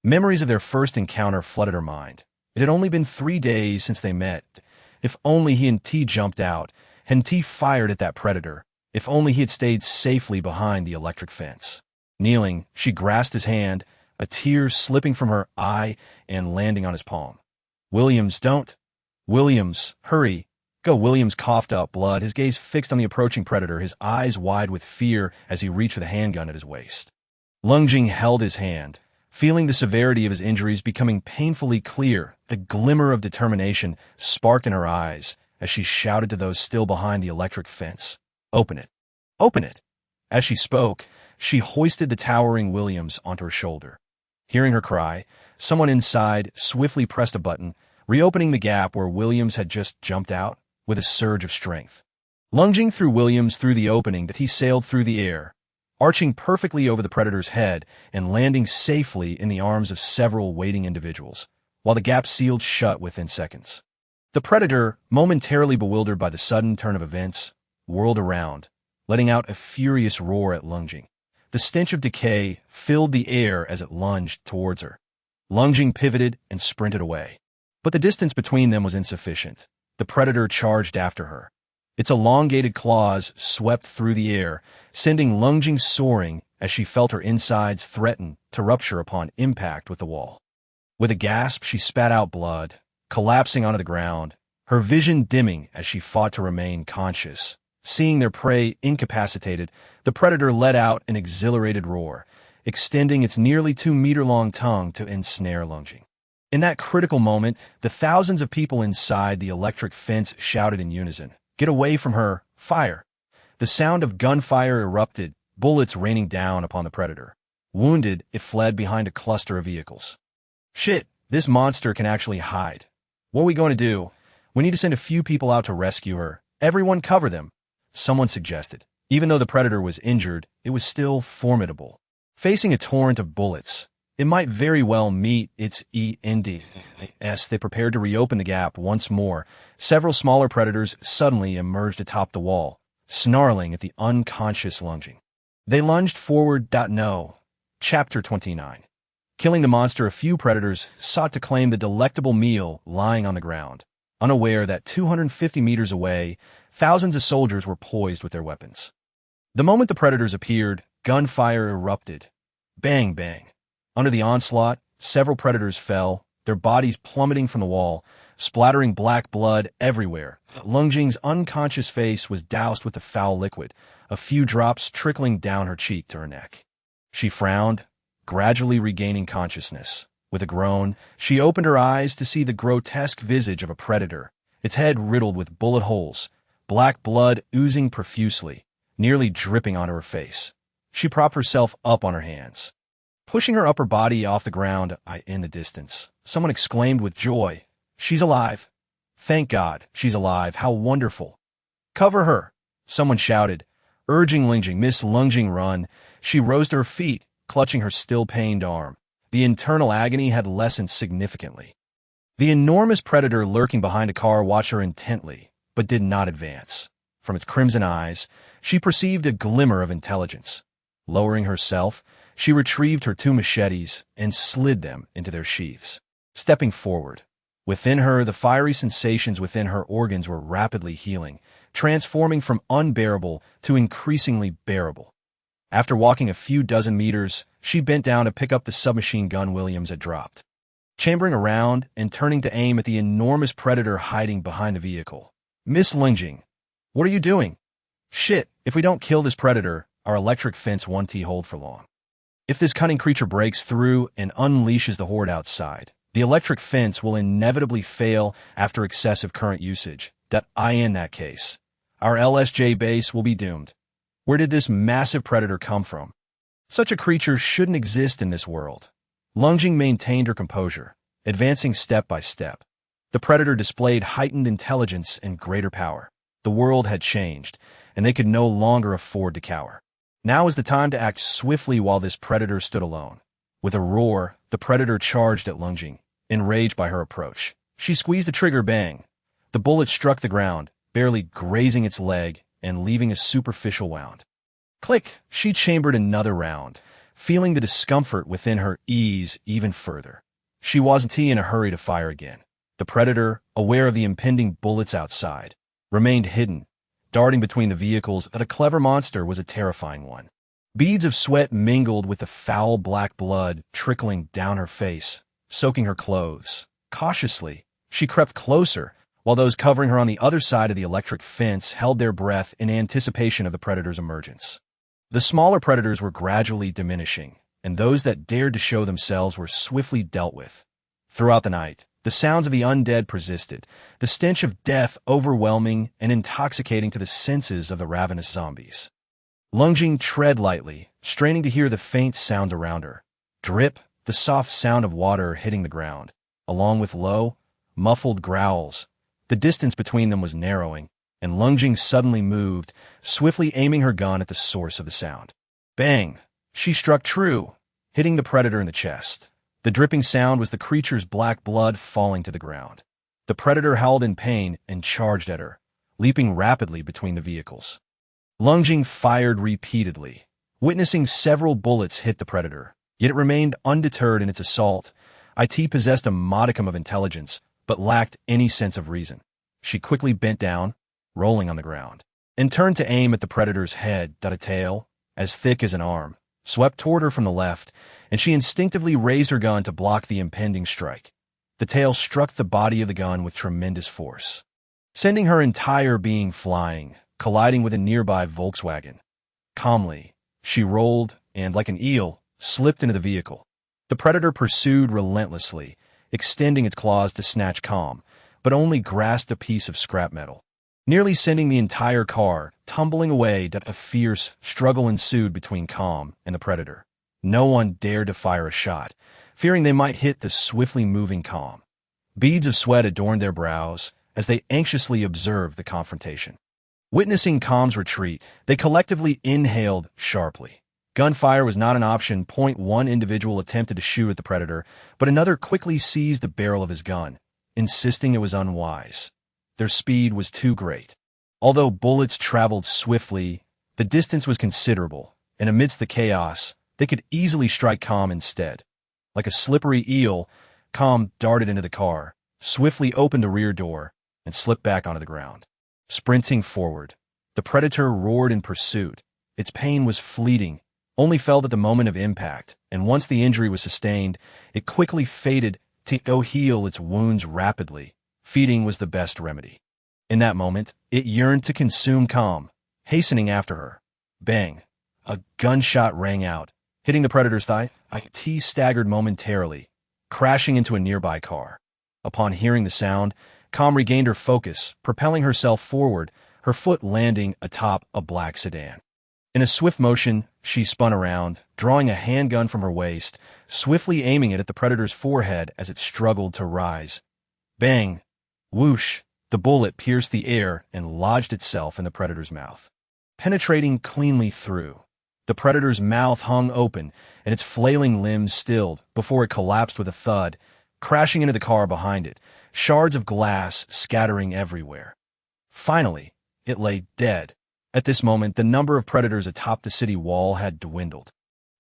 Memories of their first encounter flooded her mind. It had only been 3 days since they met. If only he and T jumped out, and T fired at that predator. If only he had stayed safely behind the electric fence. Kneeling, she grasped his hand, a tear slipping from her eye and landing on his palm. "Williams, don't. Williams, hurry. Go." Williams coughed up blood, his gaze fixed on the approaching predator, his eyes wide with fear as he reached for the handgun at his waist. Lungjing held his hand, feeling the severity of his injuries becoming painfully clear. A glimmer of determination sparked in her eyes as she shouted to those still behind the electric fence, "Open it! Open it!" As she spoke, she hoisted the towering Williams onto her shoulder. Hearing her cry, someone inside swiftly pressed a button, reopening the gap where Williams had just jumped out with a surge of strength. Lunging through Williams through the opening that he sailed through the air, arching perfectly over the predator's head and landing safely in the arms of several waiting individuals, while the gap sealed shut within seconds. The predator, momentarily bewildered by the sudden turn of events, whirled around, letting out a furious roar at Lungjing. The stench of decay filled the air as it lunged towards her. Lungjing pivoted and sprinted away. But the distance between them was insufficient. The predator charged after her. Its elongated claws swept through the air, sending Lungjing soaring as she felt her insides threaten to rupture upon impact with the wall. With a gasp, she spat out blood, collapsing onto the ground, her vision dimming as she fought to remain conscious. Seeing their prey incapacitated, the predator let out an exhilarated roar, extending its nearly 2-meter-long tongue to ensnare Lungjing. In that critical moment, the thousands of people inside the electric fence shouted in unison, "Get away from her! Fire!" The sound of gunfire erupted, bullets raining down upon the predator. Wounded, it fled behind a cluster of vehicles. "Shit, this monster can actually hide. What are we going to do? We need to send a few people out to rescue her. Everyone cover them," someone suggested. Even though the predator was injured, it was still formidable. Facing a torrent of bullets, It might very well meet its end. As they prepared to reopen the gap once more, several smaller predators suddenly emerged atop the wall, snarling at the unconscious Lunging. They lunged forward. No. Chapter 29. Killing the monster, a few predators sought to claim the delectable meal lying on the ground, unaware that 250 meters away, thousands of soldiers were poised with their weapons. The moment the predators appeared, gunfire erupted. Bang, bang. Under the onslaught, several predators fell, their bodies plummeting from the wall, splattering black blood everywhere. Lungjing's unconscious face was doused with the foul liquid, a few drops trickling down her cheek to her neck. She frowned, gradually regaining consciousness. With a groan, she opened her eyes to see the grotesque visage of a predator, its head riddled with bullet holes, black blood oozing profusely, nearly dripping onto her face. She propped herself up on her hands. Pushing her upper body off the ground, in the distance, someone exclaimed with joy, "She's alive! Thank God, she's alive! How wonderful!" "Cover her!" someone shouted, urging Lungjing. Miss Lungjing, run! She rose to her feet, clutching her still pained arm. The internal agony had lessened significantly. The enormous predator lurking behind a car watched her intently, but did not advance. From its crimson eyes, she perceived a glimmer of intelligence. Lowering herself, she retrieved her two machetes and slid them into their sheaths. Stepping forward, within her, the fiery sensations within her organs were rapidly healing, transforming from unbearable to increasingly bearable. After walking a few dozen meters, she bent down to pick up the submachine gun Williams had dropped. Chambering around and turning to aim at the enormous predator hiding behind the vehicle. "Miss Lungjing, what are you doing?" "Shit, if we don't kill this predator, our electric fence won't hold for long. If this cunning creature breaks through and unleashes the horde outside, the electric fence will inevitably fail after excessive current usage. In that case, our LSJ base will be doomed. Where did this massive predator come from? Such a creature shouldn't exist in this world." Lungjing maintained her composure, advancing step by step. The predator displayed heightened intelligence and greater power. The world had changed, and they could no longer afford to cower. Now was the time to act swiftly while this predator stood alone. With a roar, the predator charged at Lungjing, enraged by her approach. She squeezed the trigger. Bang! The bullet struck the ground, barely grazing its leg and leaving a superficial wound. Click! She chambered another round, feeling the discomfort within her ease even further. She wasn't in a hurry to fire again. The predator, aware of the impending bullets outside, remained hidden, darting between the vehicles. That a clever monster was a terrifying one. Beads of sweat mingled with the foul black blood trickling down her face, soaking her clothes. Cautiously, she crept closer, while those covering her on the other side of the electric fence held their breath in anticipation of the predator's emergence. The smaller predators were gradually diminishing, and those that dared to show themselves were swiftly dealt with. Throughout the night, the sounds of the undead persisted, the stench of death overwhelming and intoxicating to the senses of the ravenous zombies. Lungjing tread lightly, straining to hear the faint sounds around her. Drip, the soft sound of water hitting the ground, along with low, muffled growls. The distance between them was narrowing, and Lungjing suddenly moved, swiftly aiming her gun at the source of the sound. Bang! She struck true, hitting the predator in the chest. The dripping sound was the creature's black blood falling to the ground. The predator howled in pain and charged at her, leaping rapidly between the vehicles. Lungjing fired repeatedly, witnessing several bullets hit the predator, yet it remained undeterred in its assault. It possessed a modicum of intelligence, but lacked any sense of reason. She quickly bent down, rolling on the ground, and turned to aim at the predator's head. A tail, as thick as an arm, swept toward her from the left, and she instinctively raised her gun to block the impending strike. The tail struck the body of the gun with tremendous force, sending her entire being flying, colliding with a nearby Volkswagen. Calmly, she rolled and, like an eel, slipped into the vehicle. The predator pursued relentlessly, extending its claws to snatch Calm, but only grasped a piece of scrap metal, nearly sending the entire car tumbling away. A fierce struggle ensued between Calm and the predator. No one dared to fire a shot, fearing they might hit the swiftly moving Calm. Beads of sweat adorned their brows as they anxiously observed the confrontation. Witnessing Calm's retreat, they collectively inhaled sharply. Gunfire was not an option. One individual attempted to shoot at the predator, but another quickly seized the barrel of his gun, insisting it was unwise. Their speed was too great. Although bullets traveled swiftly, the distance was considerable, and amidst the chaos, they could easily strike Calm instead. Like a slippery eel, Calm darted into the car, swiftly opened a rear door, and slipped back onto the ground. Sprinting forward, the predator roared in pursuit. Its pain was fleeting, only felt at the moment of impact, and once the injury was sustained, it quickly faded to go heal its wounds rapidly. Feeding was the best remedy. In that moment, it yearned to consume Calm, hastening after her. Bang! A gunshot rang out, hitting the predator's thigh. T staggered momentarily, crashing into a nearby car. Upon hearing the sound, Calm regained her focus, propelling herself forward, her foot landing atop a black sedan. In a swift motion, she spun around, drawing a handgun from her waist, swiftly aiming it at the predator's forehead as it struggled to rise. Bang! Whoosh! The bullet pierced the air and lodged itself in the predator's mouth, penetrating cleanly through. The predator's mouth hung open, and its flailing limbs stilled before it collapsed with a thud, crashing into the car behind it, shards of glass scattering everywhere. Finally, it lay dead. At this moment, the number of predators atop the city wall had dwindled,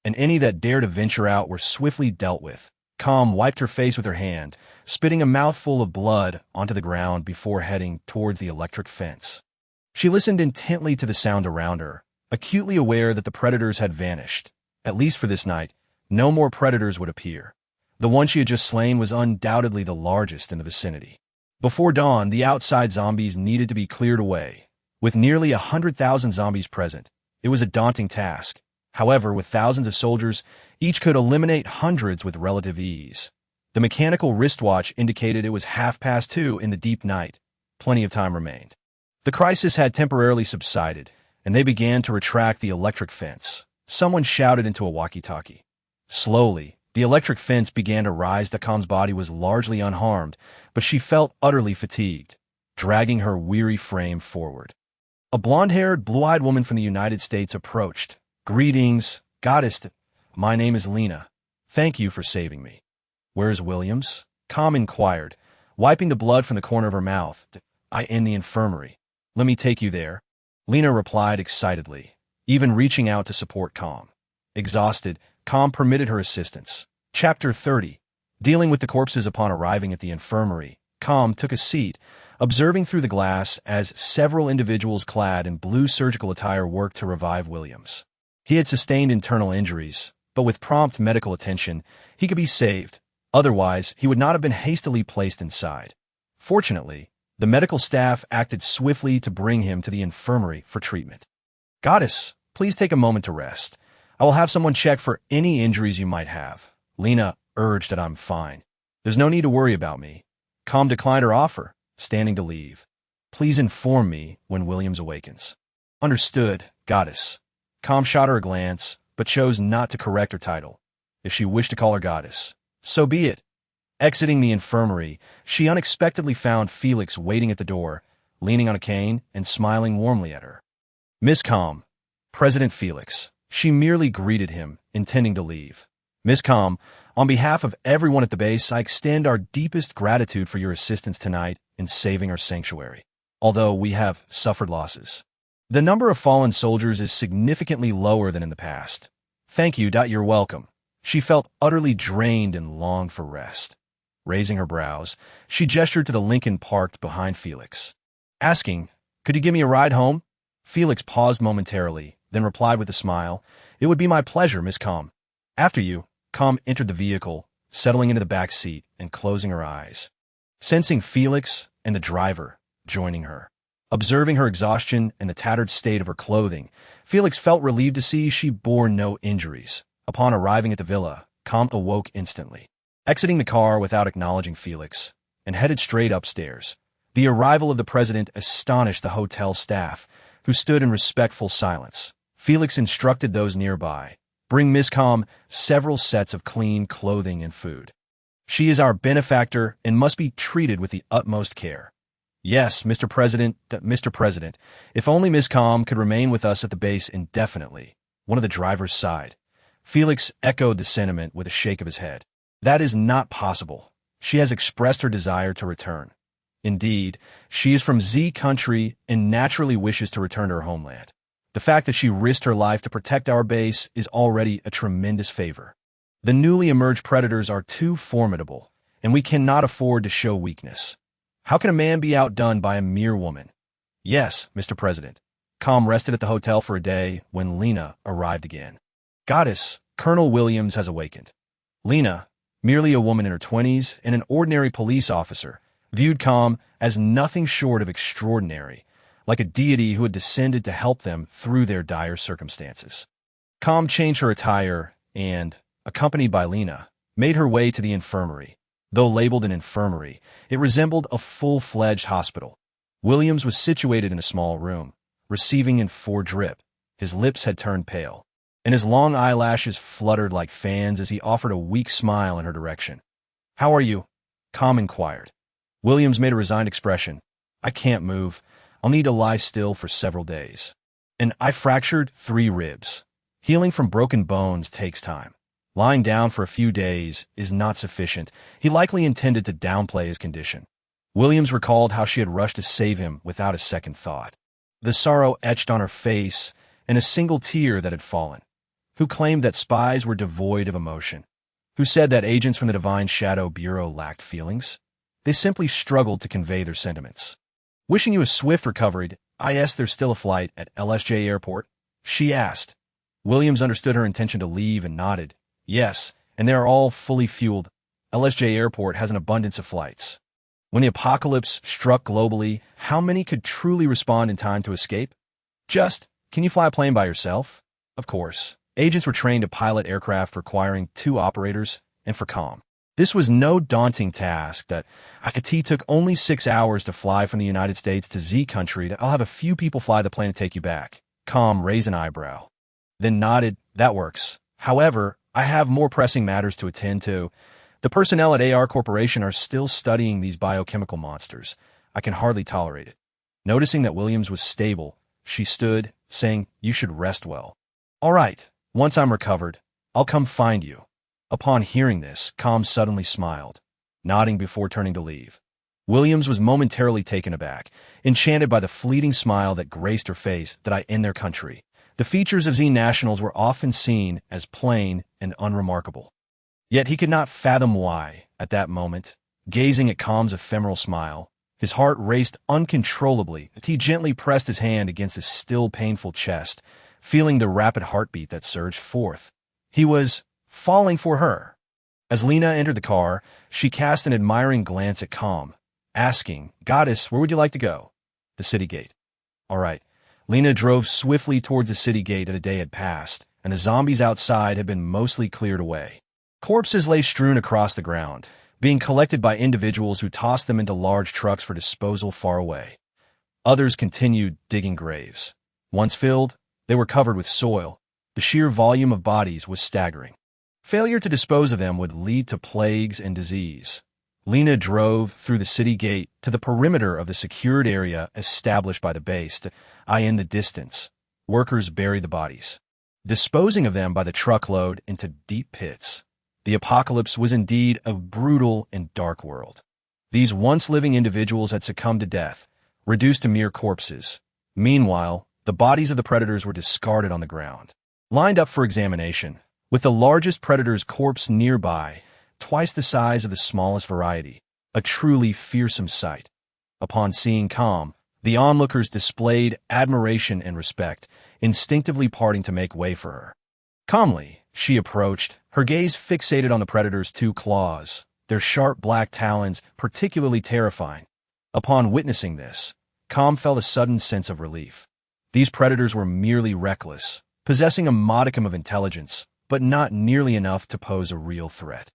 and any that dared to venture out were swiftly dealt with. Calm wiped her face with her hand, spitting a mouthful of blood onto the ground before heading towards the electric fence. She listened intently to the sound around her, acutely aware that the predators had vanished. At least for this night, no more predators would appear. The one she had just slain was undoubtedly the largest in the vicinity. Before dawn, the outside zombies needed to be cleared away. With nearly 100,000 zombies present, it was a daunting task. However, with thousands of soldiers, each could eliminate hundreds with relative ease. The mechanical wristwatch indicated it was 2:30 in the deep night. Plenty of time remained. The crisis had temporarily subsided, and they began to retract the electric fence. Someone shouted into a walkie-talkie. Slowly, the electric fence began to rise. Calm's body was largely unharmed, but she felt utterly fatigued, dragging her weary frame forward. A blonde-haired, blue-eyed woman from the United States approached. "Greetings, goddess. My name is Lena. Thank you for saving me." "Where is Williams?" Calm inquired, wiping the blood from the corner of her mouth. In the infirmary." "Let me take you there," Lena replied excitedly, even reaching out to support Calm. Exhausted, Calm permitted her assistance. Chapter 30. Dealing with the corpses. Upon arriving at the infirmary, Calm took a seat, observing through the glass as several individuals clad in blue surgical attire worked to revive Williams. He had sustained internal injuries, but with prompt medical attention, he could be saved. Otherwise, he would not have been hastily placed inside. Fortunately, the medical staff acted swiftly to bring him to the infirmary for treatment. "Goddess, please take a moment to rest. I will have someone check for any injuries you might have." Lena urged that I'm fine. "There's no need to worry about me." Calm declined her offer, standing to leave. "Please inform me when Williams awakens." "Understood, goddess." Calm shot her a glance, but chose not to correct her title. If she wished to call her goddess, so be it. Exiting the infirmary, she unexpectedly found Felix waiting at the door, leaning on a cane and smiling warmly at her. "Miss Calm, President Felix." She merely greeted him, intending to leave. "Miss Calm, on behalf of everyone at the base, I extend our deepest gratitude for your assistance tonight in saving our sanctuary. Although we have suffered losses, the number of fallen soldiers is significantly lower than in the past. Thank you. You're welcome." She felt utterly drained and longed for rest. Raising her brows, she gestured to the Lincoln parked behind Felix, asking, "Could you give me a ride home?" Felix paused momentarily, then replied with a smile, "It would be my pleasure, Miss Calm." "After you." Calm entered the vehicle, settling into the back seat and closing her eyes, sensing Felix and the driver joining her. Observing her exhaustion and the tattered state of her clothing, Felix felt relieved to see she bore no injuries. Upon arriving at the villa, Calm awoke instantly, exiting the car without acknowledging Felix, and headed straight upstairs. The arrival of the president astonished the hotel staff, who stood in respectful silence. Felix instructed those nearby, "Bring Miss Calm several sets of clean clothing and food. She is our benefactor and must be treated with the utmost care." "Yes, Mr. President, if only Miss Calm could remain with us at the base indefinitely." one of the drivers sighed. Felix echoed the sentiment with a shake of his head. That is not possible. She has expressed her desire to return. Indeed, she is from Z country and naturally wishes to return to her homeland. The fact that she risked her life to protect our base is already a tremendous favor. The newly emerged predators are too formidable, and we cannot afford to show weakness. How can a man be outdone by a mere woman? Yes, Mr. President. Com rested at the hotel for a day when Lena arrived again. Goddess, Colonel Williams has awakened. Lena, merely a woman in her 20s and an ordinary police officer, viewed Com as nothing short of extraordinary, like a deity who had descended to help them through their dire circumstances. Com changed her attire and, accompanied by Lena, made her way to the infirmary. Though labeled an infirmary, it resembled a full-fledged hospital. Williams was situated in a small room, receiving in 4 drip. His lips had turned pale, and his long eyelashes fluttered like fans as he offered a weak smile in her direction. "How are you?" Com inquired. Williams made a resigned expression. "I can't move. I'll need to lie still for several days. And I fractured 3 ribs. Healing from broken bones takes time. Lying down for a few days is not sufficient." He likely intended to downplay his condition. Williams recalled how she had rushed to save him without a second thought. The sorrow etched on her face and a single tear that had fallen. Who claimed that spies were devoid of emotion? Who said that agents from the Divine Shadow Bureau lacked feelings? They simply struggled to convey their sentiments. "Wishing you a swift recovery, I asked there's still a flight at LSJ Airport?" she asked. Williams understood her intention to leave and nodded. "Yes, and they are all fully fueled. LSJ Airport has an abundance of flights." When the apocalypse struck globally, how many could truly respond in time to escape? Can you fly a plane by yourself? Of course. Agents were trained to pilot aircraft requiring 2 operators, and for Com. This was no daunting task that Akati took only 6 hours to fly from the United States to Z country. "I'll have a few people fly the plane to take you back." Com raised an eyebrow, then nodded. "That works. However, I have more pressing matters to attend to. The personnel at AR Corporation are still studying these biochemical monsters. I can hardly tolerate it." Noticing that Williams was stable, she stood, saying, "You should rest well." "All right. Once I'm recovered, I'll come find you." Upon hearing this, Com suddenly smiled, nodding before turning to leave. Williams was momentarily taken aback, enchanted by the fleeting smile that graced her face. "That I in their country?" The features of Z nationals were often seen as plain and unremarkable. Yet he could not fathom why, at that moment, gazing at Com's ephemeral smile, his heart raced uncontrollably. He gently pressed his hand against his still painful chest, feeling the rapid heartbeat that surged forth. He was falling for her. As Lena entered the car, she cast an admiring glance at Com, asking, "Goddess, where would you like to go?" "The city gate." "All right." Lena drove swiftly towards the city gate. A day had passed, and the zombies outside had been mostly cleared away. Corpses lay strewn across the ground, being collected by individuals who tossed them into large trucks for disposal far away. Others continued digging graves. Once filled, they were covered with soil. The sheer volume of bodies was staggering. Failure to dispose of them would lead to plagues and disease. Lena drove through the city gate to the perimeter of the secured area established by the base. In the distance, workers buried the bodies, disposing of them by the truckload into deep pits. The apocalypse was indeed a brutal and dark world. These once living individuals had succumbed to death, reduced to mere corpses. Meanwhile, the bodies of the predators were discarded on the ground, lined up for examination, with the largest predator's corpse nearby, twice the size of the smallest variety, a truly fearsome sight. Upon seeing Com, the onlookers displayed admiration and respect, instinctively parting to make way for her. Calmly, she approached, her gaze fixated on the predator's 2 claws, their sharp black talons particularly terrifying. Upon witnessing this, Com felt a sudden sense of relief. These predators were merely reckless, possessing a modicum of intelligence, but not nearly enough to pose a real threat.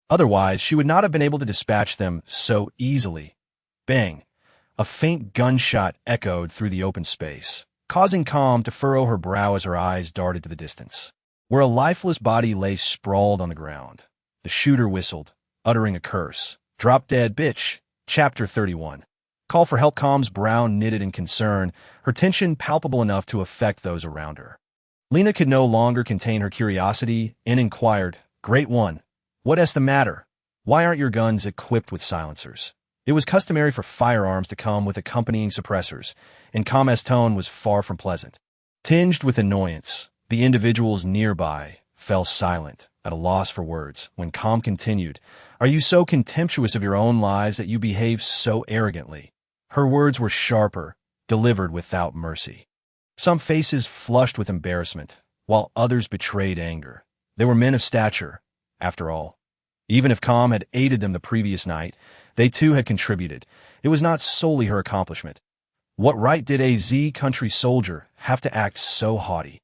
Otherwise, she would not have been able to dispatch them so easily. Bang! A faint gunshot echoed through the open space, causing Com to furrow her brow as her eyes darted to the distance, where a lifeless body lay sprawled on the ground. The shooter whistled, uttering a curse. "Drop dead, bitch." Chapter 31. Call for help. Com's brow knitted in concern, her tension palpable enough to affect those around her. Lena could no longer contain her curiosity and inquired, "Great One, what is the matter? Why aren't your guns equipped with silencers?" It was customary for firearms to come with accompanying suppressors, and Kam's tone was far from pleasant. Tinged with annoyance, the individuals nearby fell silent, at a loss for words, when Kam continued, "Are you so contemptuous of your own lives that you behave so arrogantly?" Her words were sharper, delivered without mercy. Some faces flushed with embarrassment, while others betrayed anger. They were men of stature, after all. Even if Kam had aided them the previous night, they too had contributed. It was not solely her accomplishment. What right did a Z country soldier have to act so haughty?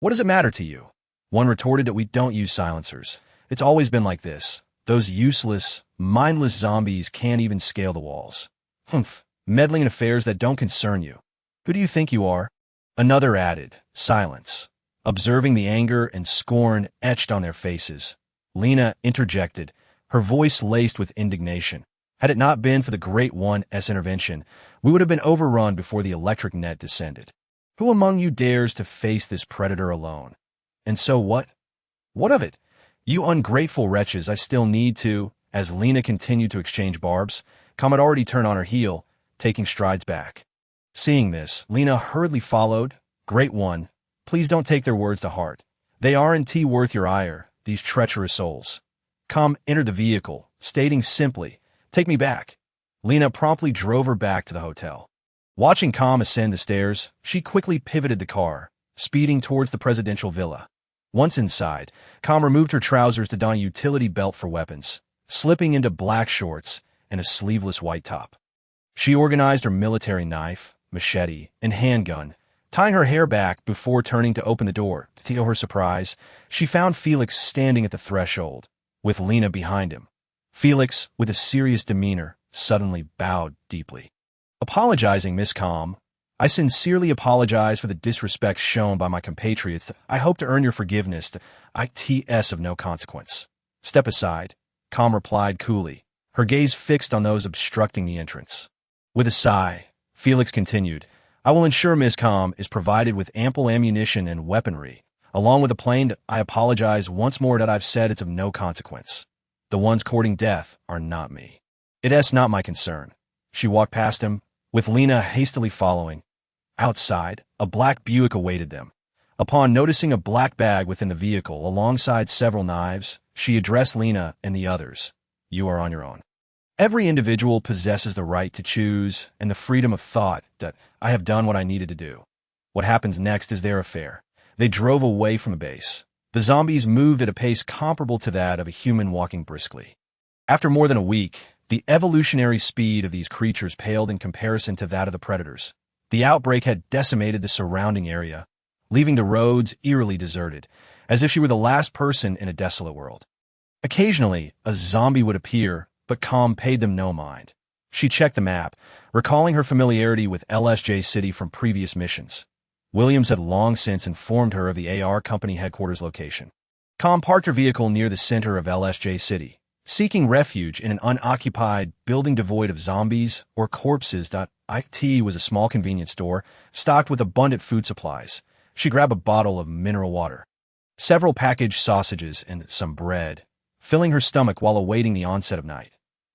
"What does it matter to you?" One retorted that we don't use silencers. It's always been like this. Those useless, mindless zombies can't even scale the walls. Humph, meddling in affairs that don't concern you. Who do you think you are? Another added, silence. Observing the anger and scorn etched on their faces, Lena interjected, her voice laced with indignation. Had it not been for the Great One's intervention, we would have been overrun before the electric net descended. Who among you dares to face this predator alone? And so what? What of it? You ungrateful wretches, I still need to. As Lena continued to exchange barbs, Kam had already turned on her heel, taking strides back. Seeing this, Lena hurriedly followed. "Great One, please don't take their words to heart. They aren't worth your ire, these treacherous souls." Kam entered the vehicle, stating simply, "Take me back." Lena promptly drove her back to the hotel. Watching Kam ascend the stairs, she quickly pivoted the car, speeding towards the presidential villa. Once inside, Kam removed her trousers to don a utility belt for weapons, slipping into black shorts and a sleeveless white top. She organized her military knife, machete, and handgun, tying her hair back before turning to open the door. To her surprise, she found Felix standing at the threshold, with Lena behind him. Felix, with a serious demeanor, suddenly bowed deeply. "Apologizing, Miss Kam. I sincerely apologize for the disrespect shown by my compatriots. I hope to earn your forgiveness. It's of no consequence." "Step aside," Kam replied coolly, her gaze fixed on those obstructing the entrance. With a sigh, Felix continued, "I will ensure Miss Kam is provided with ample ammunition and weaponry, along with a plane. I apologize once more that I've said it's of no consequence. The ones courting death are not me. It's not my concern." She walked past him, with Lena hastily following. Outside, a black Buick awaited them. Upon noticing a black bag within the vehicle alongside several knives, she addressed Lena and the others. "You are on your own. Every individual possesses the right to choose and the freedom of thought. That I have done what I needed to do. What happens next is their affair." They drove away from the base. The zombies moved at a pace comparable to that of a human walking briskly. After more than a week, the evolutionary speed of these creatures paled in comparison to that of the predators. The outbreak had decimated the surrounding area, leaving the roads eerily deserted, as if she were the last person in a desolate world. Occasionally, a zombie would appear, but Kam paid them no mind. She checked the map, recalling her familiarity with LSJ City from previous missions. Williams had long since informed her of the AR Company headquarters location. Kam parked her vehicle near the center of LSJ City, seeking refuge in an unoccupied building devoid of zombies or corpses. It was a small convenience store, stocked with abundant food supplies. She grabbed a bottle of mineral water, several packaged sausages, and some bread, filling her stomach while awaiting the onset of night.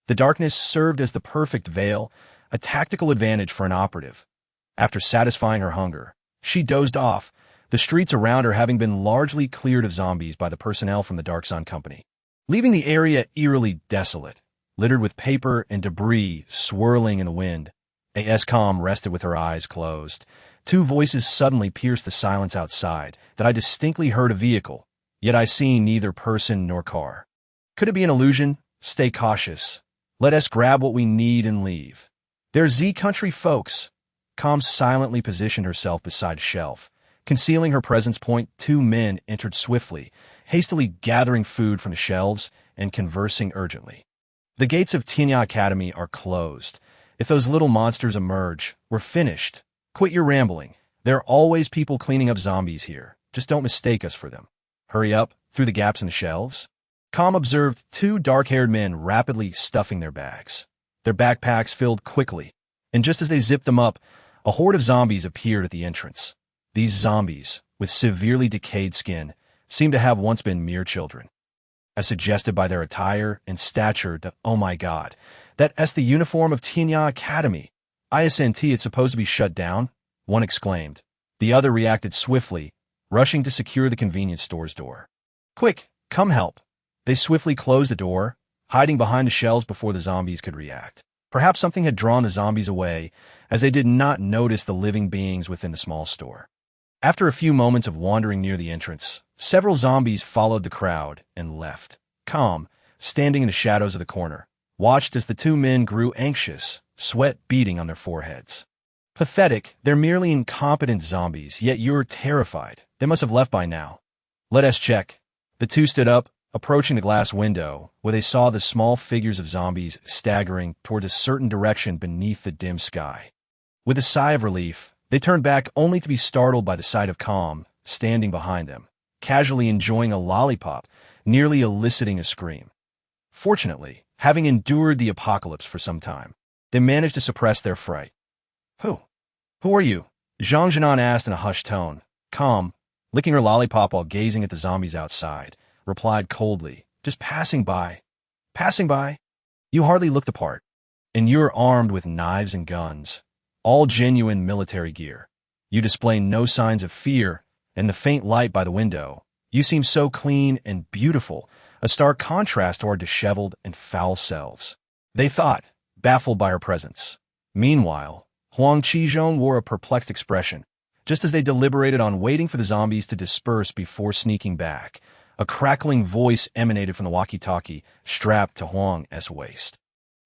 The darkness served as the perfect veil, a tactical advantage for an operative. After satisfying her hunger, she dozed off, the streets around her having been largely cleared of zombies by the personnel from the Dark Sun Company, leaving the area eerily desolate, littered with paper and debris swirling in the wind. Kam rested with her eyes closed. Two voices suddenly pierced the silence outside, that I distinctly heard a vehicle, yet I see neither person nor car. Could it be an illusion? Stay cautious. Let us grab what we need and leave. They're Z country folks. Kam silently positioned herself beside a shelf. Concealing her presence point, two men entered swiftly, hastily gathering food from the shelves and conversing urgently. "The gates of Tinya Academy are closed. If those little monsters emerge, we're finished. Quit your rambling. There are always people cleaning up zombies here. Just don't mistake us for them. Hurry up, through the gaps in the shelves." Kam observed two dark-haired men rapidly stuffing their bags. Their backpacks filled quickly, and just as they zipped them up, a horde of zombies appeared at the entrance. These zombies, with severely decayed skin, seemed to have once been mere children. As suggested by their attire and stature, oh my god, that's the uniform of Tianya Academy. ISNT, it's supposed to be shut down? One exclaimed. The other reacted swiftly, rushing to secure the convenience store's door. Quick, come help. They swiftly closed the door, hiding behind the shelves before the zombies could react. Perhaps something had drawn the zombies away, as they did not notice the living beings within the small store. After a few moments of wandering near the entrance, several zombies followed the crowd and left. Calm, standing in the shadows of the corner, watched as the two men grew anxious, sweat beading on their foreheads. Pathetic, they're merely incompetent zombies, yet you're terrified. They must have left by now. Let us check. The two stood up, approaching the glass window, where they saw the small figures of zombies staggering toward a certain direction beneath the dim sky. With a sigh of relief, they turned back only to be startled by the sight of Calm standing behind them, casually enjoying a lollipop, nearly eliciting a scream. Fortunately, having endured the apocalypse for some time, they managed to suppress their fright. Who are you? Zhang Jinan asked in a hushed tone. Calm, licking her lollipop while gazing at the zombies outside, replied coldly, just passing by. Passing by? You hardly look the part. And you're armed with knives and guns. All genuine military gear. You display no signs of fear, and the faint light by the window. You seem so clean and beautiful, a stark contrast to our disheveled and foul selves. They thought, baffled by her presence. Meanwhile, Huang Qizhong wore a perplexed expression. Just as they deliberated on waiting for the zombies to disperse before sneaking back, a crackling voice emanated from the walkie-talkie strapped to Huang's waist.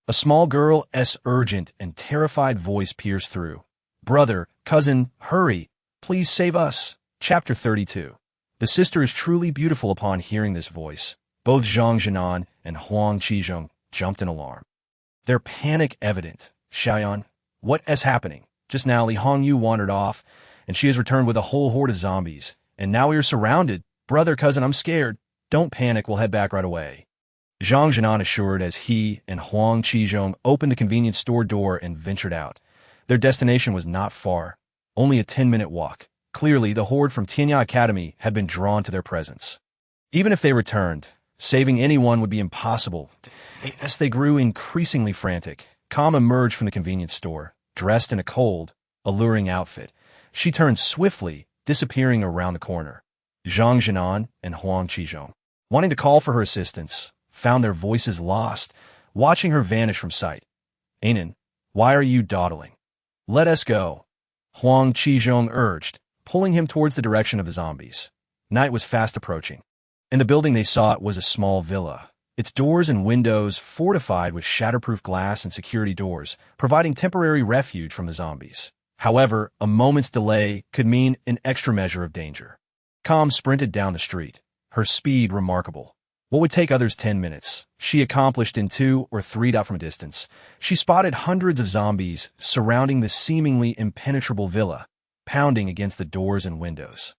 A small girl's urgent and terrified voice pierced through. Brother, cousin, hurry, please save us. Chapter 32. The sister is truly beautiful. Upon hearing this voice, both Zhang Jinan and Huang Qizhong jumped in alarm. Their panic evident. Xiaoyan, what is happening? Just now Li Hongyu wandered off, and she has returned with a whole horde of zombies. And now we are surrounded. Brother, cousin, I'm scared. Don't panic, we'll head back right away. Zhang Jinan assured as he and Huang Qizhong opened the convenience store door and ventured out. Their destination was not far, only a 10-minute walk. Clearly, the horde from Tianya Academy had been drawn to their presence. Even if they returned, saving anyone would be impossible. As they grew increasingly frantic, Calm emerged from the convenience store, dressed in a cold, alluring outfit. She turned swiftly, disappearing around the corner. Zhang Jinan and Huang Qizhong, wanting to call for her assistance, found their voices lost, watching her vanish from sight. Anan, why are you dawdling? Let us go, Huang Qizhong urged, pulling him towards the direction of the zombies. Night was fast approaching. In the building they sought was a small villa, its doors and windows fortified with shatterproof glass and security doors, providing temporary refuge from the zombies. However, a moment's delay could mean an extra measure of danger. Calm sprinted down the street, her speed remarkable. What would take others 10 minutes, she accomplished in 2 or 3 from a distance. She spotted hundreds of zombies surrounding the seemingly impenetrable villa, pounding against the doors and windows.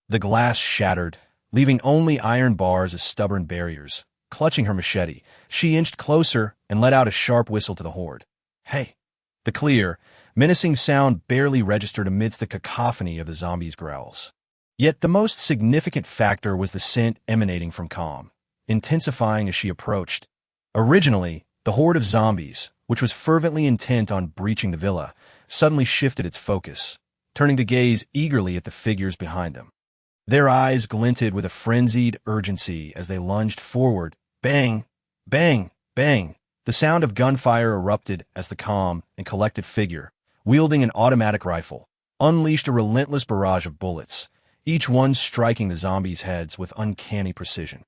The glass shattered, leaving only iron bars as stubborn barriers. Clutching her machete, she inched closer and let out a sharp whistle to the horde. Hey! The clear, menacing sound barely registered amidst the cacophony of the zombies' growls. Yet the most significant factor was the scent emanating from Calm, intensifying as she approached. Originally, the horde of zombies, which was fervently intent on breaching the villa, suddenly shifted its focus, turning to gaze eagerly at the figures behind them. Their eyes glinted with a frenzied urgency as they lunged forward. Bang! Bang! Bang! The sound of gunfire erupted as the calm and collected figure, wielding an automatic rifle, unleashed a relentless barrage of bullets, each one striking the zombies' heads with uncanny precision.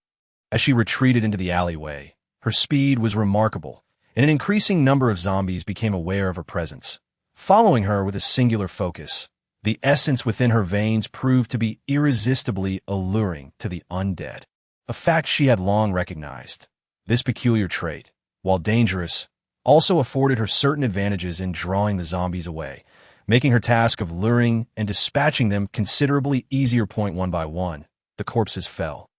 As she retreated into the alleyway, her speed was remarkable, and an increasing number of zombies became aware of her presence. Following her with a singular focus, the essence within her veins proved to be irresistibly alluring to the undead, a fact she had long recognized. This peculiar trait, while dangerous, also afforded her certain advantages in drawing the zombies away, making her task of luring and dispatching them considerably easier. One by one, the corpses fell,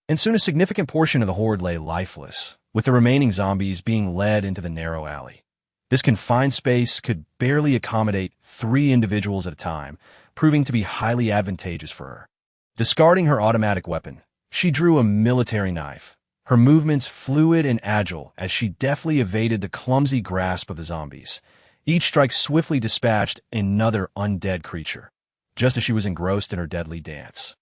and soon a significant portion of the horde lay lifeless, with the remaining zombies being led into the narrow alley. This confined space could barely accommodate 3 individuals at a time, proving to be highly advantageous for her. Discarding her automatic weapon, she drew a military knife, her movements fluid and agile as she deftly evaded the clumsy grasp of the zombies. Each strike swiftly dispatched another undead creature, just as she was engrossed in her deadly dance.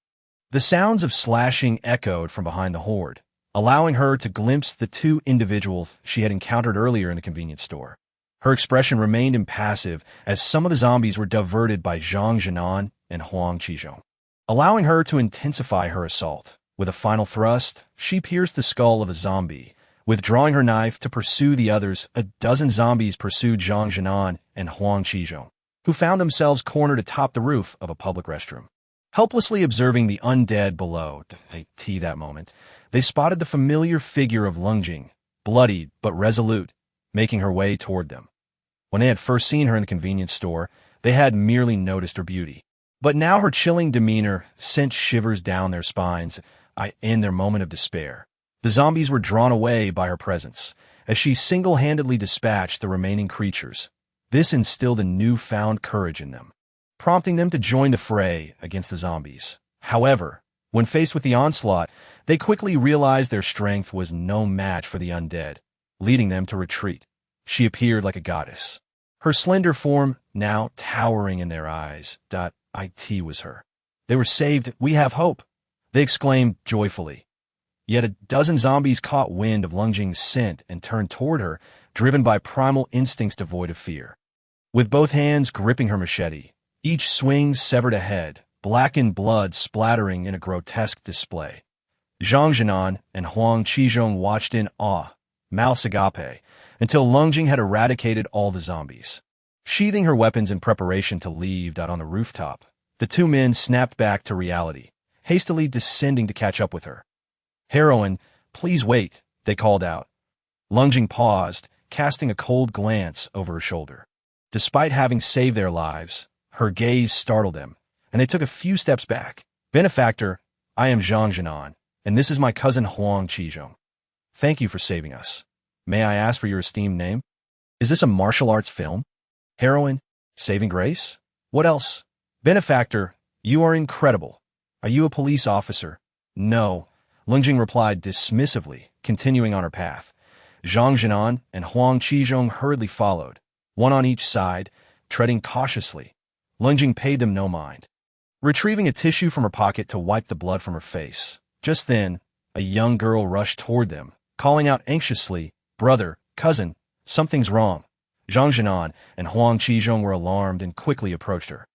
The sounds of slashing echoed from behind the horde, allowing her to glimpse the two individuals she had encountered earlier in the convenience store. Her expression remained impassive as some of the zombies were diverted by Zhang Jinan and Huang Qizhong, allowing her to intensify her assault. With a final thrust, she pierced the skull of a zombie. Withdrawing her knife to pursue the others, a dozen zombies pursued Zhang Jinan and Huang Qizhong, who found themselves cornered atop the roof of a public restroom. Helplessly observing the undead below, that moment, they spotted the familiar figure of Lungjing, bloodied but resolute, making her way toward them. When they had first seen her in the convenience store, they had merely noticed her beauty. But now her chilling demeanor sent shivers down their spines in their moment of despair. The zombies were drawn away by her presence, as she single-handedly dispatched the remaining creatures. This instilled a newfound courage in them, prompting them to join the fray against the zombies. However, when faced with the onslaught, they quickly realized their strength was no match for the undead, leading them to retreat. She appeared like a goddess, her slender form now towering in their eyes. It was her. They were saved. We have hope, they exclaimed joyfully. Yet a dozen zombies caught wind of Lungjing's scent and turned toward her, driven by primal instincts devoid of fear. With both hands gripping her machete, each swing severed a head, blackened blood splattering in a grotesque display. Zhang Jinan and Huang Qizhong watched in awe, mouths agape, until Lungjing had eradicated all the zombies. Sheathing her weapons in preparation to leave on the rooftop, the two men snapped back to reality, hastily descending to catch up with her. "Heroine, please wait," they called out. Lungjing paused, casting a cold glance over her shoulder. Despite having saved their lives, her gaze startled them, and they took a few steps back. "Benefactor, I am Zhang Jinan, and this is my cousin Huang Qizhong. Thank you for saving us. May I ask for your esteemed name? Is this a martial arts film? Heroine? Saving grace? What else? Benefactor, you are incredible. Are you a police officer?" "No," Lungjing replied dismissively, continuing on her path. Zhang Jinan and Huang Qizhong hurriedly followed, one on each side, treading cautiously. Lungjing paid them no mind, retrieving a tissue from her pocket to wipe the blood from her face. Just then, a young girl rushed toward them, calling out anxiously, "Brother, cousin, something's wrong." Zhang Jinan and Huang Qizhong were alarmed and quickly approached her,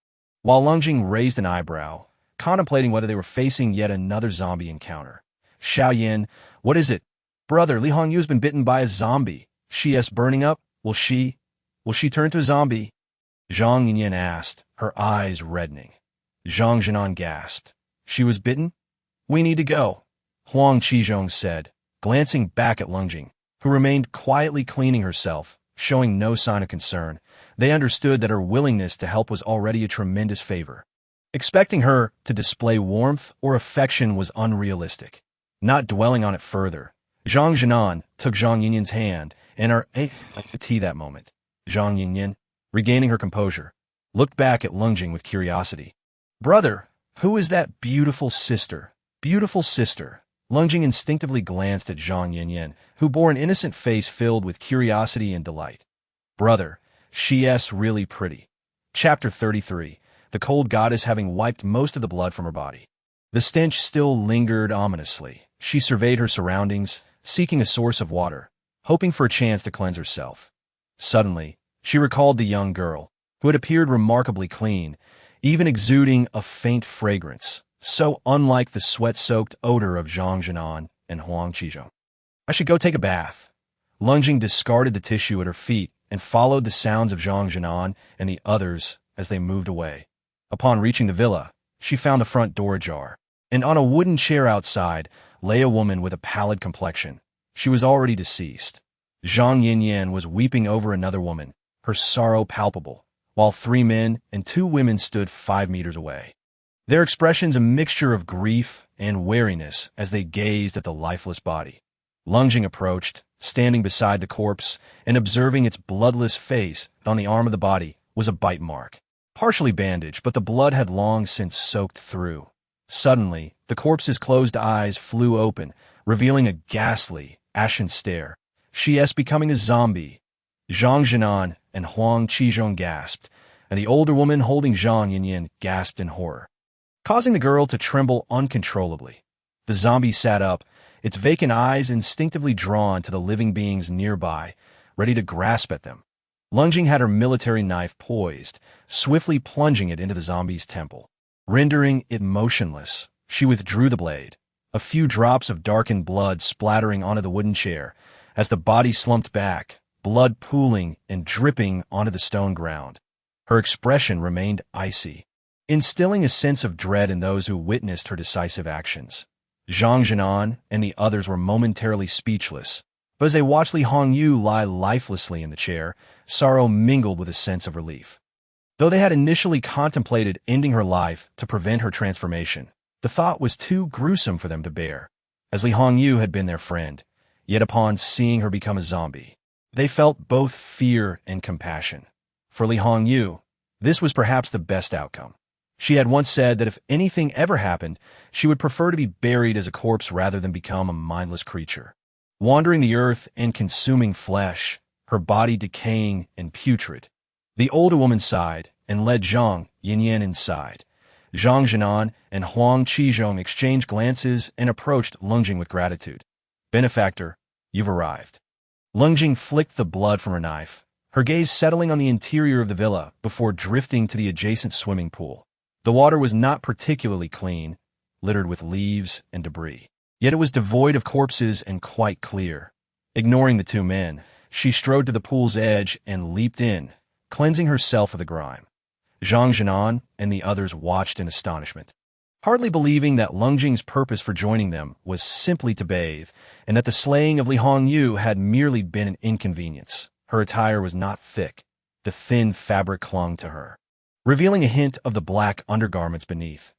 while Lungjing raised an eyebrow, contemplating whether they were facing yet another zombie encounter. "Xiaoyan, what is it?" "Brother, Li Hongyu has been bitten by a zombie. She's burning up. Will she turn to a zombie?" Zhang Yinyan asked, her eyes reddening. Zhang Jinan gasped. "She was bitten? We need to go," Huang Qizhong said, glancing back at Lungjing, who remained quietly cleaning herself, showing no sign of concern. They understood that her willingness to help was already a tremendous favor. Expecting her to display warmth or affection was unrealistic. Not dwelling on it further, Zhang Jinan took Zhang Yinyan's hand and that moment. Zhang Yinyan, regaining her composure, looked back at Lungjing with curiosity. "Brother, who is that beautiful sister?" "Beautiful sister." Lungjing instinctively glanced at Zhang Yinyan, who bore an innocent face filled with curiosity and delight. "Brother, she's really pretty." Chapter 33. The cold goddess having wiped most of the blood from her body. The stench still lingered ominously. She surveyed her surroundings, seeking a source of water, hoping for a chance to cleanse herself. Suddenly, she recalled the young girl, who had appeared remarkably clean, even exuding a faint fragrance, so unlike the sweat-soaked odor of Zhang Jinan and Huang Qizhong. "I should go take a bath." Lungjing discarded the tissue at her feet and followed the sounds of Zhang Jinan and the others as they moved away. Upon reaching the villa, she found the front door ajar, and on a wooden chair outside lay a woman with a pallid complexion. She was already deceased. Zhang Yinyan was weeping over another woman, her sorrow palpable, while 3 men and 2 women stood 5 meters away, their expressions a mixture of grief and wariness as they gazed at the lifeless body. Lungjing approached, standing beside the corpse and observing its bloodless face. On the arm of the body was a bite mark, partially bandaged, but the blood had long since soaked through. Suddenly, the corpse's closed eyes flew open, revealing a ghastly, ashen stare. She becoming a zombie. Zhang Jinan and Huang Qizhong gasped, and the older woman holding Zhang Yanyan gasped in horror, causing the girl to tremble uncontrollably. The zombie sat up, its vacant eyes instinctively drawn to the living beings nearby, ready to grasp at them. Lungjing had her military knife poised, swiftly plunging it into the zombie's temple. Rendering it motionless, she withdrew the blade, a few drops of darkened blood splattering onto the wooden chair as the body slumped back, blood pooling and dripping onto the stone ground. Her expression remained icy, instilling a sense of dread in those who witnessed her decisive actions. Zhang Jinan and the others were momentarily speechless, but as they watched Li Hongyu lie lifelessly in the chair, sorrow mingled with a sense of relief. Though they had initially contemplated ending her life to prevent her transformation, the thought was too gruesome for them to bear, as Li Hongyu had been their friend. Yet upon seeing her become a zombie, they felt both fear and compassion. For Li Hongyu, this was perhaps the best outcome. She had once said that if anything ever happened, she would prefer to be buried as a corpse rather than become a mindless creature, wandering the earth and consuming flesh, her body decaying and putrid. The older woman sighed and led Zhang Yanyan inside. Zhang Jinan and Huang Qizhong exchanged glances and approached Lungjing with gratitude. "Benefactor, you've arrived." Lungjing flicked the blood from her knife, her gaze settling on the interior of the villa before drifting to the adjacent swimming pool. The water was not particularly clean, littered with leaves and debris. Yet it was devoid of corpses and quite clear. Ignoring the two men, she strode to the pool's edge and leaped in, cleansing herself of the grime. Zhang Jinan and the others watched in astonishment, hardly believing that Lungjing's purpose for joining them was simply to bathe, and that the slaying of Li Hongyu had merely been an inconvenience. Her attire was not thick. The thin fabric clung to her, revealing a hint of the black undergarments beneath.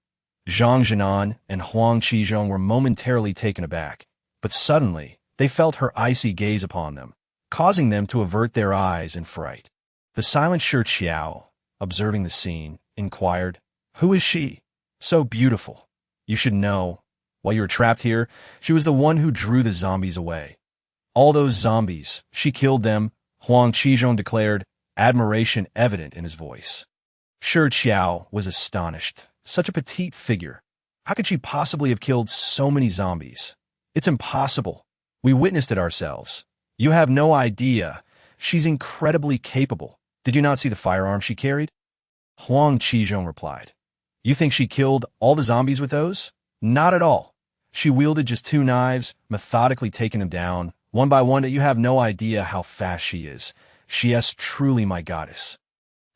Zhang Jinan and Huang Qizhong were momentarily taken aback, but suddenly they felt her icy gaze upon them, causing them to avert their eyes in fright. The silent Shi Qiao, observing the scene, inquired, "Who is she? So beautiful. You should know. While you were trapped here, she was the one who drew the zombies away." "All those zombies, she killed them," Huang Qizhong declared, admiration evident in his voice. Shi Qiao was astonished. Such a petite figure. How could she possibly have killed so many zombies? "It's impossible. We witnessed it ourselves. You have no idea. She's incredibly capable. Did you not see the firearm she carried?" Huang Qizhong replied. "You think she killed all the zombies with those? Not at all. She wielded just 2 knives, methodically taking them down, one by one. That you have no idea how fast she is. She is truly my goddess."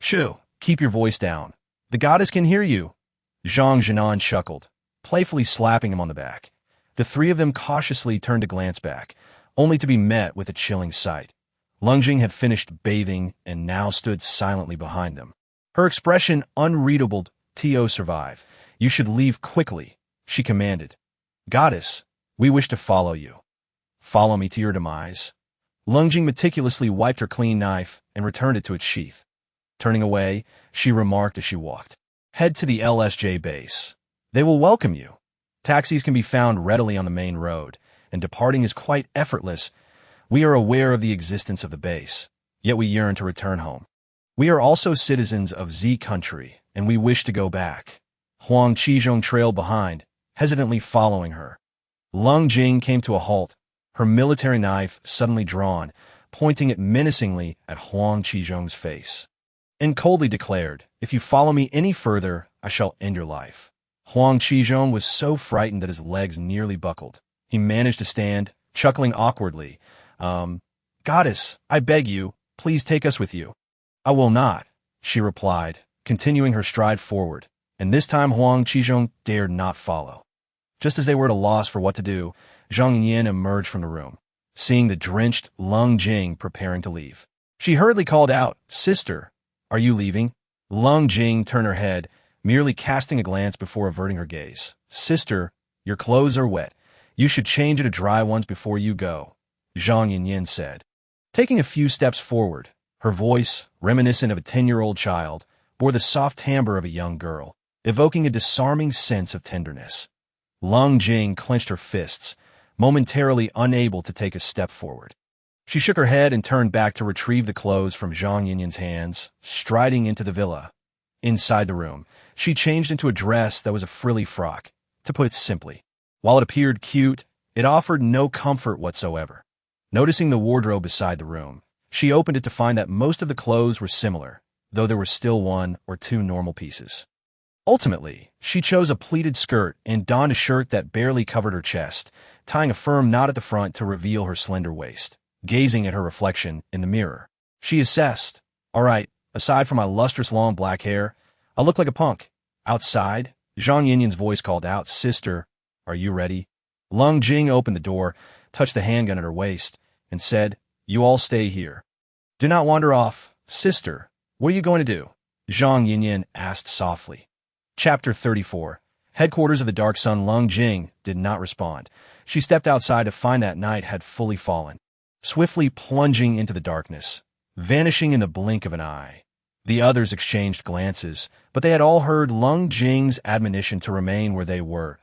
"Shoo, keep your voice down. The goddess can hear you." Zhang Jinan chuckled, playfully slapping him on the back. The three of them cautiously turned to glance back, only to be met with a chilling sight. Lungjing had finished bathing and now stood silently behind them, her expression unreadable. "To survive, you should leave quickly," she commanded. "Goddess, we wish to follow you." "Follow me to your demise." Lungjing meticulously wiped her clean knife and returned it to its sheath. Turning away, she remarked as she walked, "Head to the LSJ base. They will welcome you. Taxis can be found readily on the main road, and departing is quite effortless. We are aware of the existence of the base, yet we yearn to return home. We are also citizens of Z country, and we wish to go back." Huang Qizhong trailed behind, hesitantly following her. Lungjing came to a halt, her military knife suddenly drawn, pointing it menacingly at Huang Qizhong's face, and coldly declared, "If you follow me any further, I shall end your life." Huang Qizhong was so frightened that his legs nearly buckled. He managed to stand, chuckling awkwardly. "Goddess, I beg you, please take us with you." "I will not," she replied, continuing her stride forward, and this time Huang Qizhong dared not follow. Just as they were at a loss for what to do, Zhang Yin emerged from the room, seeing the drenched Lung Jing preparing to leave. She hurriedly called out, "Sister, are you leaving?" Lung Jing turned her head, merely casting a glance before averting her gaze. "Sister, your clothes are wet. You should change into dry ones before you go," Zhang Yin said. Taking a few steps forward, her voice, reminiscent of a 10-year-old child, bore the soft timbre of a young girl. evoking a disarming sense of tenderness. Lung Jing clenched her fists, momentarily unable to take a step forward. She shook her head and turned back to retrieve the clothes from Zhang Yinyan's hands, striding into the villa. Inside the room, she changed into a dress that was a frilly frock. To put it simply, while it appeared cute, it offered no comfort whatsoever. Noticing the wardrobe beside the room, she opened it to find that most of the clothes were similar, though there were still one or two normal pieces. Ultimately, she chose a pleated skirt and donned a shirt that barely covered her chest, tying a firm knot at the front to reveal her slender waist. Gazing at her reflection in the mirror, she assessed, "All right, aside from my lustrous long black hair, I look like a punk." Outside, Zhang Yinyan's voice called out, "Sister, are you ready?" Lung Jing opened the door, touched the handgun at her waist, and said, "You all stay here. Do not wander off. Sister, what are you going to do?" Zhang Yinyan asked softly. Chapter 34. Headquarters of the Dark Sun. Lung Jing did not respond. She stepped outside to find that night had fully fallen, swiftly plunging into the darkness, vanishing in the blink of an eye. The others exchanged glances, but they had all heard Lung Jing's admonition to remain where they were.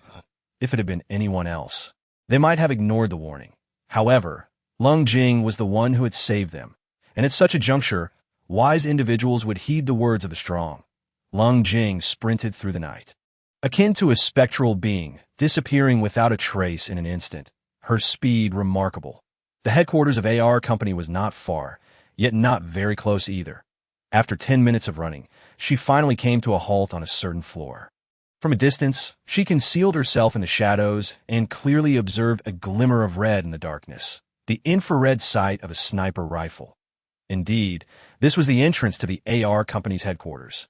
If it had been anyone else, they might have ignored the warning. However, Lung Jing was the one who had saved them, and at such a juncture, wise individuals would heed the words of the strong. Lung Jing sprinted through the night, akin to a spectral being, disappearing without a trace in an instant, her speed remarkable. The headquarters of AR Company was not far, yet not very close either. After 10 minutes of running, she finally came to a halt on a certain floor. From a distance, she concealed herself in the shadows and clearly observed a glimmer of red in the darkness, the infrared sight of a sniper rifle. Indeed, this was the entrance to the AR Company's headquarters.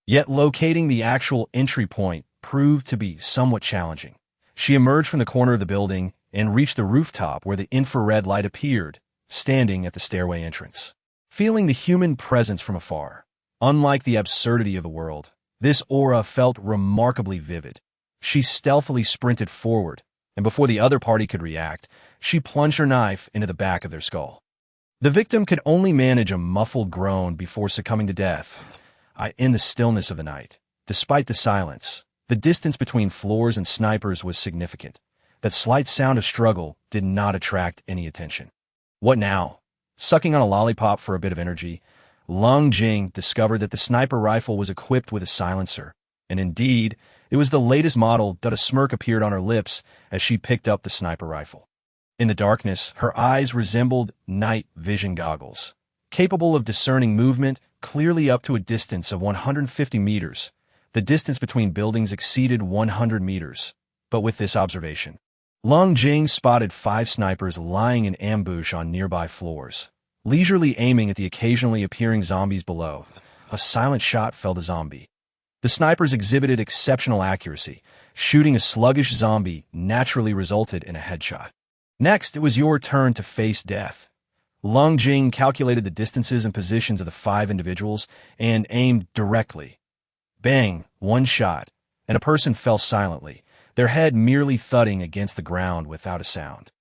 Yet locating the actual entry point proved to be somewhat challenging. She emerged from the corner of the building and reached the rooftop where the infrared light appeared, standing at the stairway entrance. Feeling the human presence from afar, unlike the absurdity of the world, this aura felt remarkably vivid. She stealthily sprinted forward, and before the other party could react, she plunged her knife into the back of their skull. The victim could only manage a muffled groan before succumbing to death. In the stillness of the night, despite the silence, the distance between floors and snipers was significant. That slight sound of struggle did not attract any attention. What now? Sucking on a lollipop for a bit of energy, Lung Jing discovered that the sniper rifle was equipped with a silencer, and indeed, it was the latest model. A smirk appeared on her lips as she picked up the sniper rifle. In the darkness, her eyes resembled night vision goggles, capable of discerning movement clearly up to a distance of 150 meters. The distance between buildings exceeded 100 meters. But with this observation, Lung Jing spotted 5 snipers lying in ambush on nearby floors, leisurely aiming at the occasionally appearing zombies below. A silent shot felled a zombie. The snipers exhibited exceptional accuracy. Shooting a sluggish zombie naturally resulted in a headshot. Next, it was your turn to face death. Lung Jing calculated the distances and positions of the 5 individuals and aimed directly. Bang, one shot, and a person fell silently, their head merely thudding against the ground without a sound.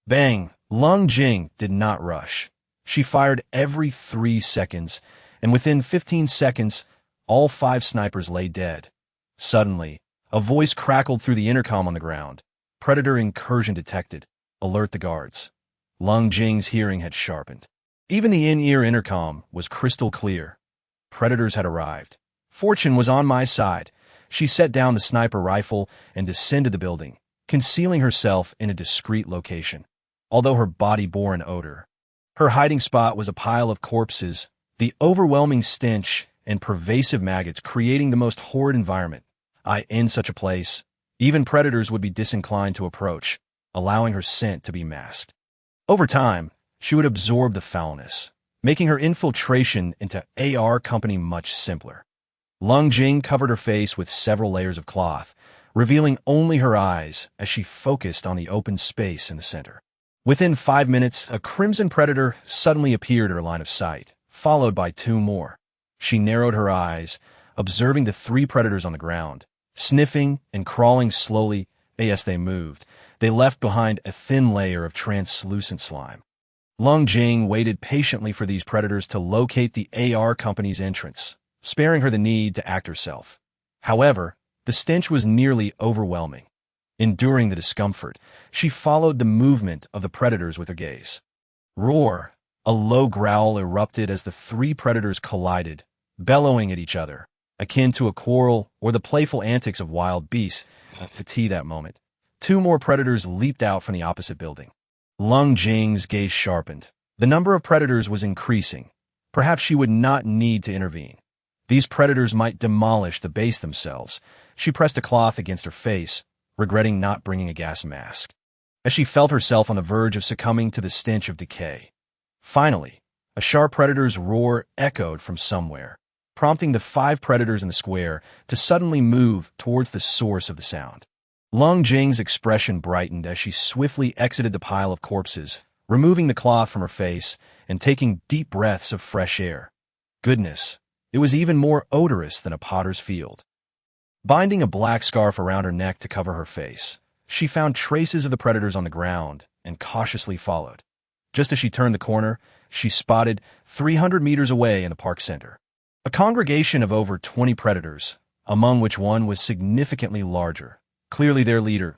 Bang! Lung Jing did not rush. She fired every 3 seconds, and within 15 seconds, all 5 snipers lay dead. Suddenly, a voice crackled through the intercom on the ground. Predator incursion detected. Alert the guards. Lung Jing's hearing had sharpened. Even the in-ear intercom was crystal clear. Predators had arrived. Fortune was on my side. She set down the sniper rifle and descended the building, concealing herself in a discreet location. Although her body bore an odor, her hiding spot was a pile of corpses, the overwhelming stench and pervasive maggots creating the most horrid environment. In such a place, even predators would be disinclined to approach, allowing her scent to be masked. Over time, she would absorb the foulness, making her infiltration into AR Company much simpler. Lung Jing covered her face with several layers of cloth, revealing only her eyes as she focused on the open space in the center. Within 5 minutes, a crimson predator suddenly appeared at her line of sight, followed by 2 more. She narrowed her eyes, observing the 3 predators on the ground, sniffing and crawling slowly. As they moved, they left behind a thin layer of translucent slime. Lung Jing waited patiently for these predators to locate the AR Company's entrance, sparing her the need to act herself. However, the stench was nearly overwhelming. Enduring the discomfort, she followed the movement of the predators with her gaze. Roar! A low growl erupted as the three predators collided, bellowing at each other, akin to a quarrel or the playful antics of wild beasts. At that moment, two more predators leaped out from the opposite building. Lung Jing's gaze sharpened. The number of predators was increasing. Perhaps she would not need to intervene. These predators might demolish the base themselves. She pressed a cloth against her face, regretting not bringing a gas mask, as she felt herself on the verge of succumbing to the stench of decay. Finally, a sharp predator's roar echoed from somewhere, prompting the 5 predators in the square to suddenly move towards the source of the sound. Lung Jing's expression brightened as she swiftly exited the pile of corpses, removing the cloth from her face and taking deep breaths of fresh air. Goodness, it was even more odorous than a potter's field. Binding a black scarf around her neck to cover her face, she found traces of the predators on the ground and cautiously followed. Just as she turned the corner, she spotted 300 meters away in the park center a congregation of over 20 predators, among which one was significantly larger, clearly their leader.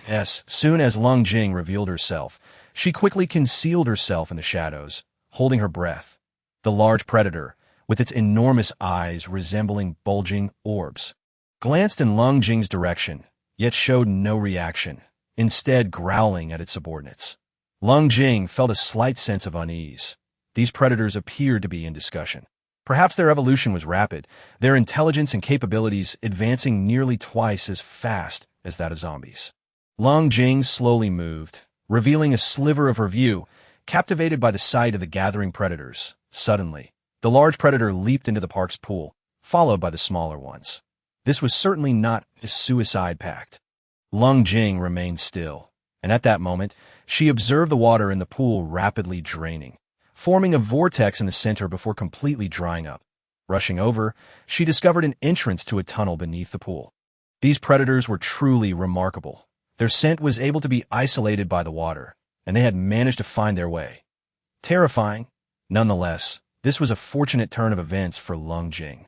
As soon as Lung Jing revealed herself, she quickly concealed herself in the shadows, holding her breath. The large predator, with its enormous eyes resembling bulging orbs, glanced in Lung Jing's direction, yet showed no reaction, instead growling at its subordinates. Lung Jing felt a slight sense of unease. These predators appeared to be in discussion. Perhaps their evolution was rapid, their intelligence and capabilities advancing nearly twice as fast as that of zombies. Lung Jing slowly moved, revealing a sliver of her view, captivated by the sight of the gathering predators. Suddenly, the large predator leaped into the park's pool, followed by the smaller ones. This was certainly not a suicide pact. Lung Jing remained still, and at that moment, she observed the water in the pool rapidly draining, forming a vortex in the center before completely drying up. Rushing over, she discovered an entrance to a tunnel beneath the pool. These predators were truly remarkable. Their scent was able to be isolated by the water, and they had managed to find their way. Terrifying. Nonetheless, this was a fortunate turn of events for Lung Jing.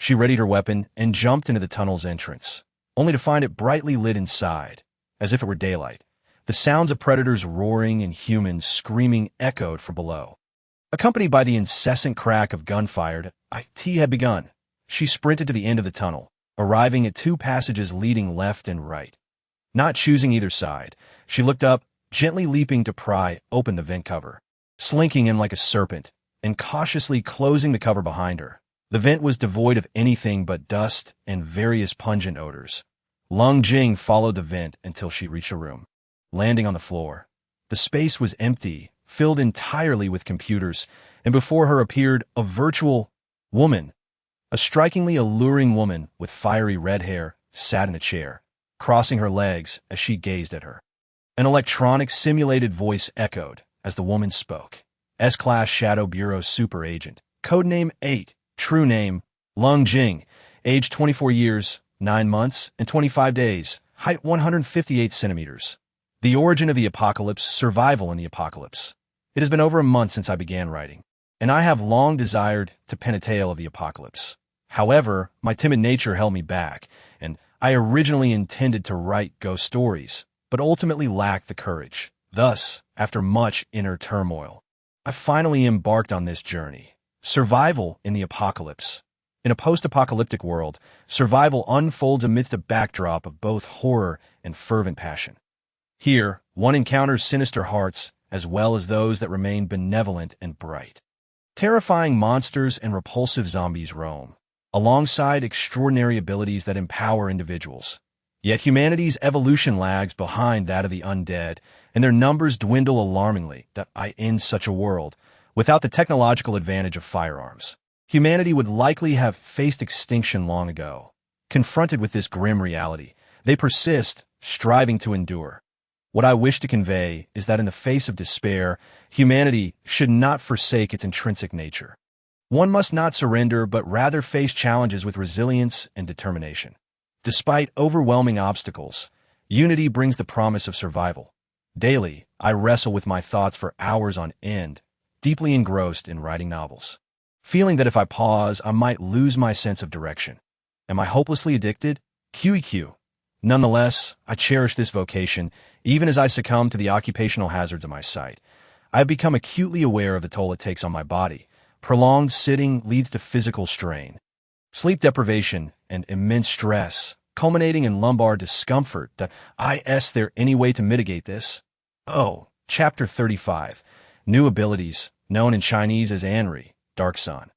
She readied her weapon and jumped into the tunnel's entrance, only to find it brightly lit inside, as if it were daylight. The sounds of predators roaring and humans screaming echoed from below, accompanied by the incessant crack of gunfire. IT had begun. She sprinted to the end of the tunnel, arriving at 2 passages leading left and right. Not choosing either side, she looked up, gently leaping to pry open the vent cover, slinking in like a serpent, and cautiously closing the cover behind her. The vent was devoid of anything but dust and various pungent odors. Lung Jing followed the vent until she reached a room. Landing on the floor, the space was empty, filled entirely with computers, and before her appeared a virtual woman. A strikingly alluring woman with fiery red hair sat in a chair, crossing her legs as she gazed at her. An electronic simulated voice echoed as the woman spoke. S-Class Shadow Bureau Super Agent, Codename 8, true name, Lung Jing, age 24 years, 9 months, and 25 days, height 158 centimeters. The origin of the apocalypse, survival in the apocalypse. It has been over a month since I began writing, and I have long desired to pen a tale of the apocalypse. However, my timid nature held me back, and I originally intended to write ghost stories, but ultimately lacked the courage. Thus, after much inner turmoil, I finally embarked on this journey. Survival in the apocalypse. In a post-apocalyptic world, survival unfolds amidst a backdrop of both horror and fervent passion. Here, one encounters sinister hearts as well as those that remain benevolent and bright. Terrifying monsters and repulsive zombies roam, alongside extraordinary abilities that empower individuals. Yet humanity's evolution lags behind that of the undead, and their numbers dwindle alarmingly. In such a world, without the technological advantage of firearms, humanity would likely have faced extinction long ago. Confronted with this grim reality, they persist, striving to endure. What I wish to convey is that in the face of despair, humanity should not forsake its intrinsic nature. One must not surrender, but rather face challenges with resilience and determination. Despite overwhelming obstacles, unity brings the promise of survival. Daily, I wrestle with my thoughts for hours on end, deeply engrossed in writing novels, feeling that if I pause, I might lose my sense of direction. Am I hopelessly addicted? QEQ. Nonetheless, I cherish this vocation, even as I succumb to the occupational hazards of my site. I have become acutely aware of the toll it takes on my body. Prolonged sitting leads to physical strain, sleep deprivation, and immense stress, culminating in lumbar discomfort. Is there any way to mitigate this? Oh, Chapter 35. New Abilities, known in Chinese as Anri, Dark Sun.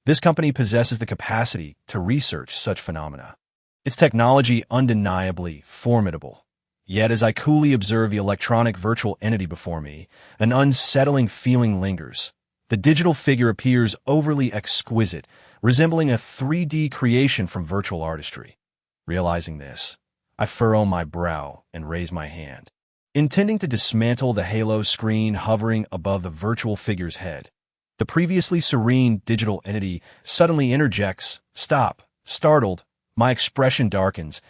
This company possesses the capacity to research such phenomena. Its technology undeniably formidable. Yet as I coolly observe the electronic virtual entity before me, an unsettling feeling lingers. The digital figure appears overly exquisite, resembling a 3D creation from virtual artistry. Realizing this, I furrow my brow and raise my hand, intending to dismantle the halo screen hovering above the virtual figure's head. The previously serene digital entity suddenly interjects. Stop. Startled, my expression darkens.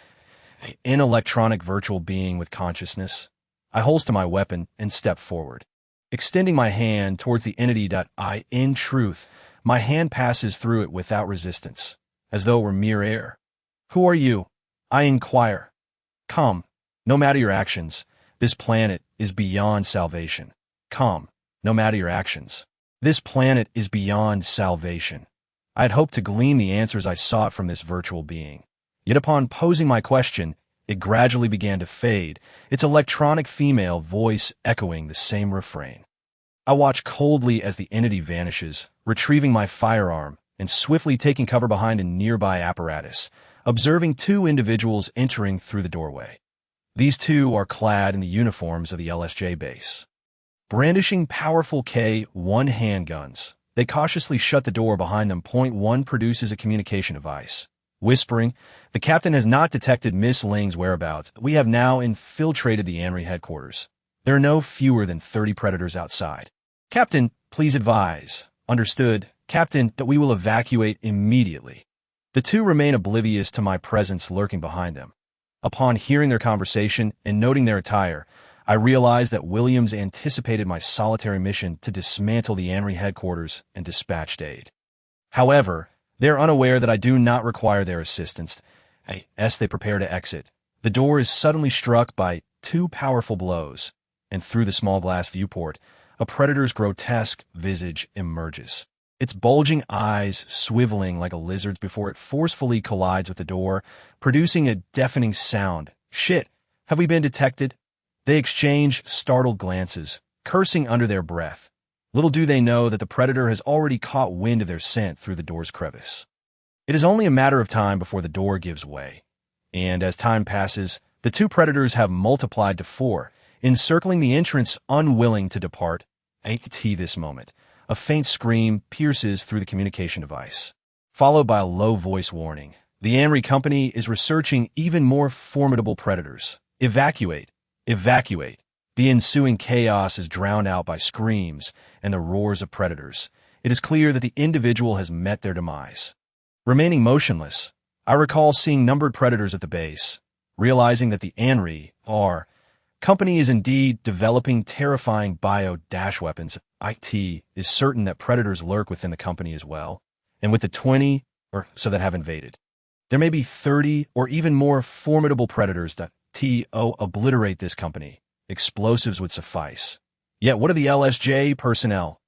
An electronic virtual being with consciousness. I holster my weapon and step forward, extending my hand towards the entity. In truth, my hand passes through it without resistance, as though it were mere air. Who are you? I inquire. Come, no matter your actions, this planet is beyond salvation. Come, no matter your actions. This planet is beyond salvation. I had hoped to glean the answers I sought from this virtual being. Yet upon posing my question, it gradually began to fade, its electronic female voice echoing the same refrain. I watch coldly as the entity vanishes, retrieving my firearm and swiftly taking cover behind a nearby apparatus, observing two individuals entering through the doorway. These two are clad in the uniforms of the LSJ base. Brandishing powerful K1 handguns, they cautiously shut the door behind them. Point 1 produces a communication device. Whispering, the captain has not detected Miss Ling's whereabouts. We have now infiltrated the Anri headquarters. There are no fewer than 30 predators outside. Captain, please advise. Understood, Captain, that we will evacuate immediately. The two remain oblivious to my presence lurking behind them. Upon hearing their conversation and noting their attire, I realized that Williams anticipated my solitary mission to dismantle the Anri headquarters and dispatched aid. However, they are unaware that I do not require their assistance. As they prepare to exit, the door is suddenly struck by two powerful blows, and through the small glass viewport, a predator's grotesque visage emerges. Its bulging eyes swiveling like a lizard's before it forcefully collides with the door, producing a deafening sound. Shit, have we been detected? They exchange startled glances, cursing under their breath. Little do they know that the predator has already caught wind of their scent through the door's crevice. It is only a matter of time before the door gives way, and as time passes, the two predators have multiplied to 4, encircling the entrance, unwilling to depart. At this moment, a faint scream pierces through the communication device, followed by a low voice warning. The Anri company is researching even more formidable predators. Evacuate! Evacuate! The ensuing chaos is drowned out by screams and the roars of predators. It is clear that the individual has met their demise. Remaining motionless, I recall seeing numbered predators at the base, realizing that the Anri company is indeed developing terrifying bio-weapons. IT is certain that predators lurk within the company as well, and with the 20 or so that have invaded, there may be 30 or even more formidable predators that obliterate this company. Explosives would suffice. Yet what of the LSJ personnel?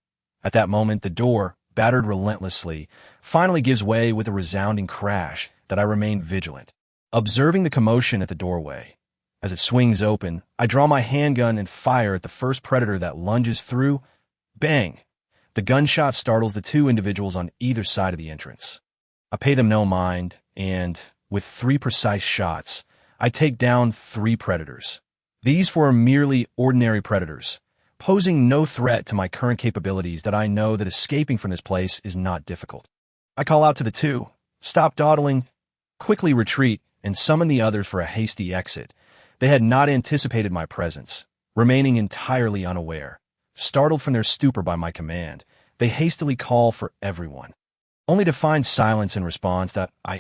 At that moment, the door, battered relentlessly, finally gives way with a resounding crash that I remain vigilant, observing the commotion at the doorway. As it swings open, I draw my handgun and fire at the first predator that lunges through. Bang! The gunshot startles the two individuals on either side of the entrance. I pay them no mind, and, with 3 precise shots, I take down 3 predators. These 4 are merely ordinary predators, posing no threat to my current capabilities that I know that escaping from this place is not difficult. I call out to the 2, stop dawdling, quickly retreat, and summon the others for a hasty exit. They had not anticipated my presence, remaining entirely unaware. Startled from their stupor by my command, they hastily call for everyone, only to find silence in response.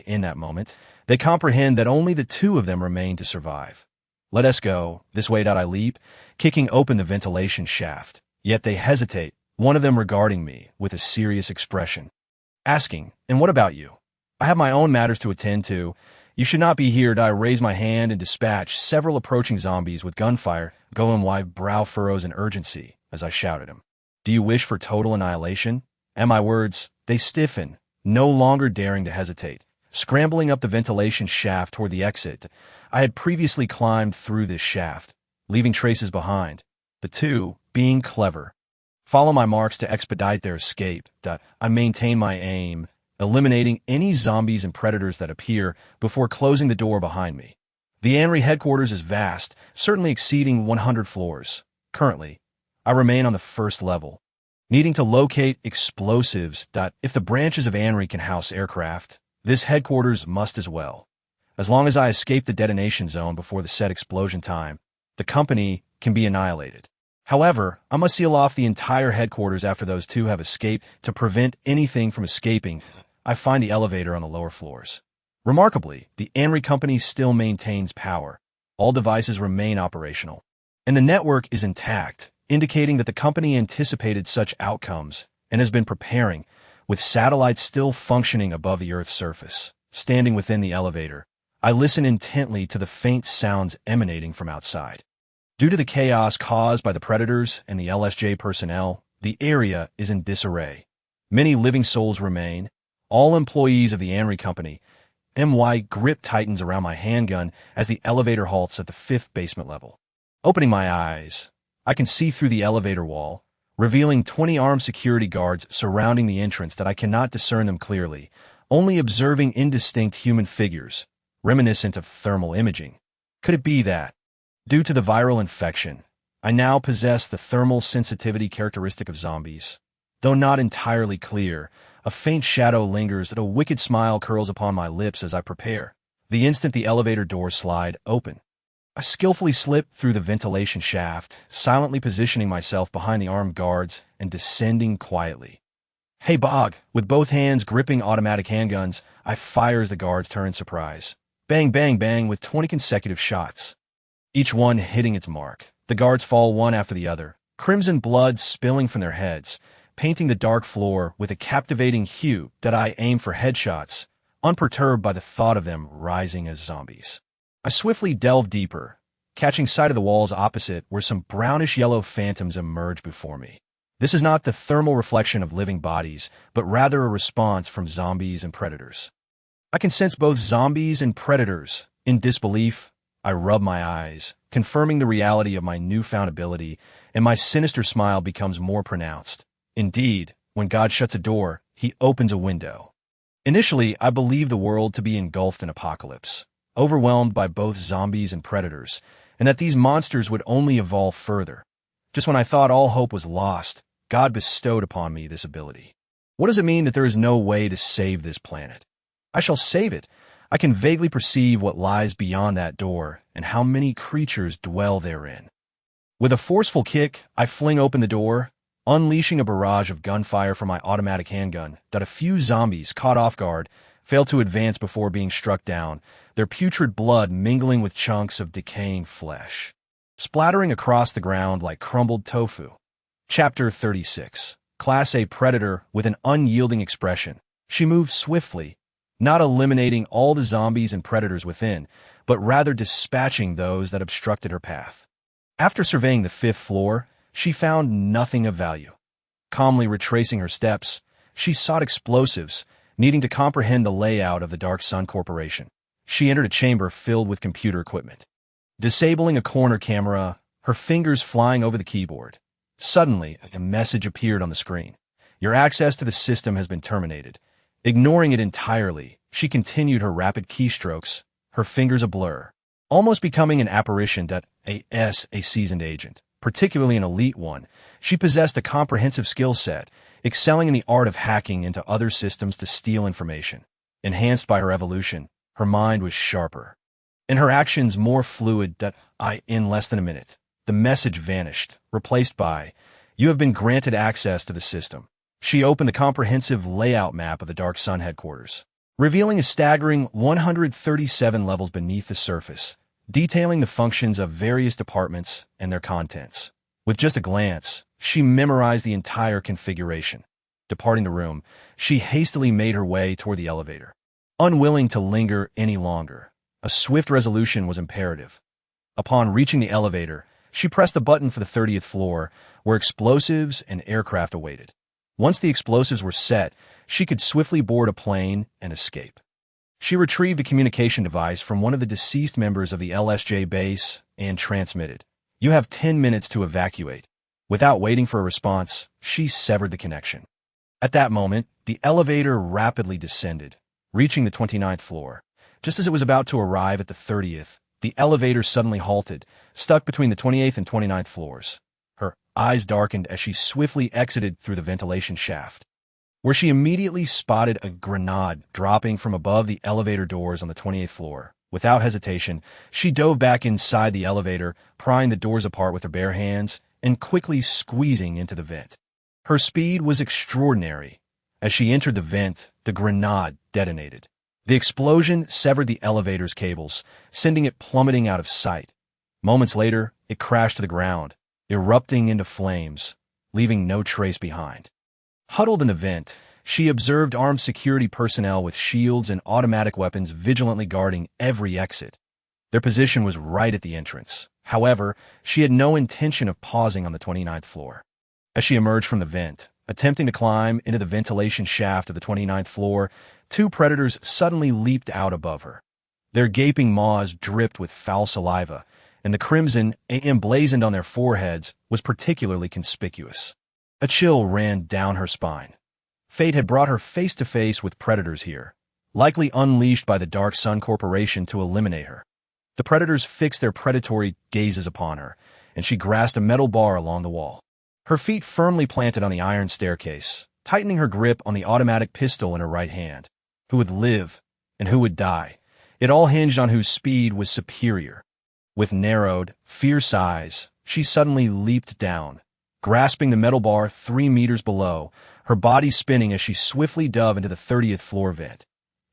In that moment, they comprehend that only the 2 of them remain to survive. Let us go, this way. I leap, kicking open the ventilation shaft. Yet they hesitate, one of them regarding me with a serious expression, asking, and what about you? I have my own matters to attend to. You should not be here. I raise my hand and dispatch several approaching zombies with gunfire, going wide brow furrows in urgency as I shout at him. Do you wish for total annihilation? At my words, they stiffen, no longer daring to hesitate. Scrambling up the ventilation shaft toward the exit, I had previously climbed through this shaft, leaving traces behind. The two, being clever, follow my marks to expedite their escape. I maintain my aim, eliminating any zombies and predators that appear before closing the door behind me. The ANRI headquarters is vast, certainly exceeding 100 floors. Currently, I remain on the first level, needing to locate explosives. If the branches of ANRI can house aircraft, this headquarters must as well. As long as I escape the detonation zone before the set explosion time, the company can be annihilated. However, I must seal off the entire headquarters after those two have escaped to prevent anything from escaping. I find the elevator on the lower floors. Remarkably, the ANRI company still maintains power. All devices remain operational, and the network is intact, indicating that the company anticipated such outcomes and has been preparing, with satellites still functioning above the Earth's surface. Standing within the elevator, I listen intently to the faint sounds emanating from outside. Due to the chaos caused by the predators and the LSJ personnel, the area is in disarray. Many living souls remain, all employees of the ANRI company. My grip tightens around my handgun as the elevator halts at the 5th basement level. Opening my eyes, I can see through the elevator wall, revealing 20 armed security guards surrounding the entrance that I cannot discern them clearly, only observing indistinct human figures, reminiscent of thermal imaging. Could it be that, due to the viral infection, I now possess the thermal sensitivity characteristic of zombies? Though not entirely clear, a faint shadow lingers and a wicked smile curls upon my lips as I prepare. The instant the elevator doors slide open, I skillfully slip through the ventilation shaft, silently positioning myself behind the armed guards and descending quietly. Hey Bog, with both hands gripping automatic handguns, I fire as the guards turn in surprise. Bang, bang, bang with 20 consecutive shots, each one hitting its mark. The guards fall one after the other, crimson blood spilling from their heads, painting the dark floor with a captivating hue. I aim for headshots, unperturbed by the thought of them rising as zombies. I swiftly delve deeper, catching sight of the walls opposite where some brownish-yellow phantoms emerge before me. This is not the thermal reflection of living bodies, but rather a response from zombies and predators. I can sense both zombies and predators. In disbelief, I rub my eyes, confirming the reality of my newfound ability, and my sinister smile becomes more pronounced. Indeed, when God shuts a door, he opens a window. Initially, I believed the world to be engulfed in apocalypse, overwhelmed by both zombies and predators, and that these monsters would only evolve further. Just when I thought all hope was lost, God bestowed upon me this ability. What does it mean that there is no way to save this planet? I shall save it. I can vaguely perceive what lies beyond that door and how many creatures dwell therein. With a forceful kick, I fling open the door, unleashing a barrage of gunfire from my automatic handgun. A few zombies, caught off guard, fail to advance before being struck down, their putrid blood mingling with chunks of decaying flesh, splattering across the ground like crumbled tofu. Chapter 36. Class A Predator with an unyielding expression. She moves swiftly, not eliminating all the zombies and predators within, but rather dispatching those that obstructed her path. After surveying the 5th floor, she found nothing of value. Calmly retracing her steps, she sought explosives, needing to comprehend the layout of the Dark Sun Corporation. She entered a chamber filled with computer equipment. Disabling a corner camera, her fingers flying over the keyboard. Suddenly, a message appeared on the screen. Your access to the system has been terminated. Ignoring it entirely, she continued her rapid keystrokes, her fingers a blur, almost becoming an apparition. A seasoned agent, particularly an elite one, she possessed a comprehensive skill set, excelling in the art of hacking into other systems to steal information. Enhanced by her evolution, her mind was sharper, and her actions more fluid. In less than a minute, the message vanished, replaced by, "You have been granted access to the system." She opened the comprehensive layout map of the Dark Sun headquarters, revealing a staggering 137 levels beneath the surface, detailing the functions of various departments and their contents. With just a glance, she memorized the entire configuration. Departing the room, she hastily made her way toward the elevator. Unwilling to linger any longer, a swift resolution was imperative. Upon reaching the elevator, she pressed the button for the 30th floor, where explosives and aircraft awaited. Once the explosives were set, she could swiftly board a plane and escape. She retrieved a communication device from one of the deceased members of the LSJ base and transmitted, "You have 10 minutes to evacuate." Without waiting for a response, she severed the connection. At that moment, the elevator rapidly descended, reaching the 29th floor. Just as it was about to arrive at the 30th, the elevator suddenly halted, stuck between the 28th and 29th floors. Her eyes darkened as she swiftly exited through the ventilation shaft, where she immediately spotted a grenade dropping from above the elevator doors on the 28th floor. Without hesitation, she dove back inside the elevator, prying the doors apart with her bare hands and quickly squeezing into the vent. Her speed was extraordinary. As she entered the vent, the grenade detonated. The explosion severed the elevator's cables, sending it plummeting out of sight. Moments later, it crashed to the ground, erupting into flames, leaving no trace behind. Huddled in the vent, she observed armed security personnel with shields and automatic weapons vigilantly guarding every exit. Their position was right at the entrance. However, she had no intention of pausing on the 29th floor. As she emerged from the vent, attempting to climb into the ventilation shaft of the 29th floor, two predators suddenly leaped out above her. Their gaping maws dripped with foul saliva, and the crimson emblazoned on their foreheads was particularly conspicuous. A chill ran down her spine. Fate had brought her face to face with predators here, likely unleashed by the Dark Sun Corporation to eliminate her. The predators fixed their predatory gazes upon her, and she grasped a metal bar along the wall. Her feet firmly planted on the iron staircase, tightening her grip on the automatic pistol in her right hand. Who would live, and who would die? It all hinged on whose speed was superior. With narrowed, fierce eyes, she suddenly leaped down, grasping the metal bar 3 meters below, her body spinning as she swiftly dove into the 30th floor vent.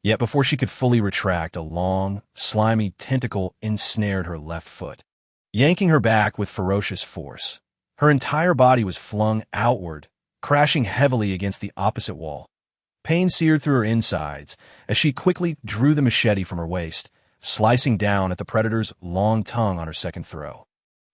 Yet before she could fully retract, a long, slimy tentacle ensnared her left foot, yanking her back with ferocious force. Her entire body was flung outward, crashing heavily against the opposite wall. Pain seared through her insides as she quickly drew the machete from her waist, slicing down at the predator's long tongue on her second throw.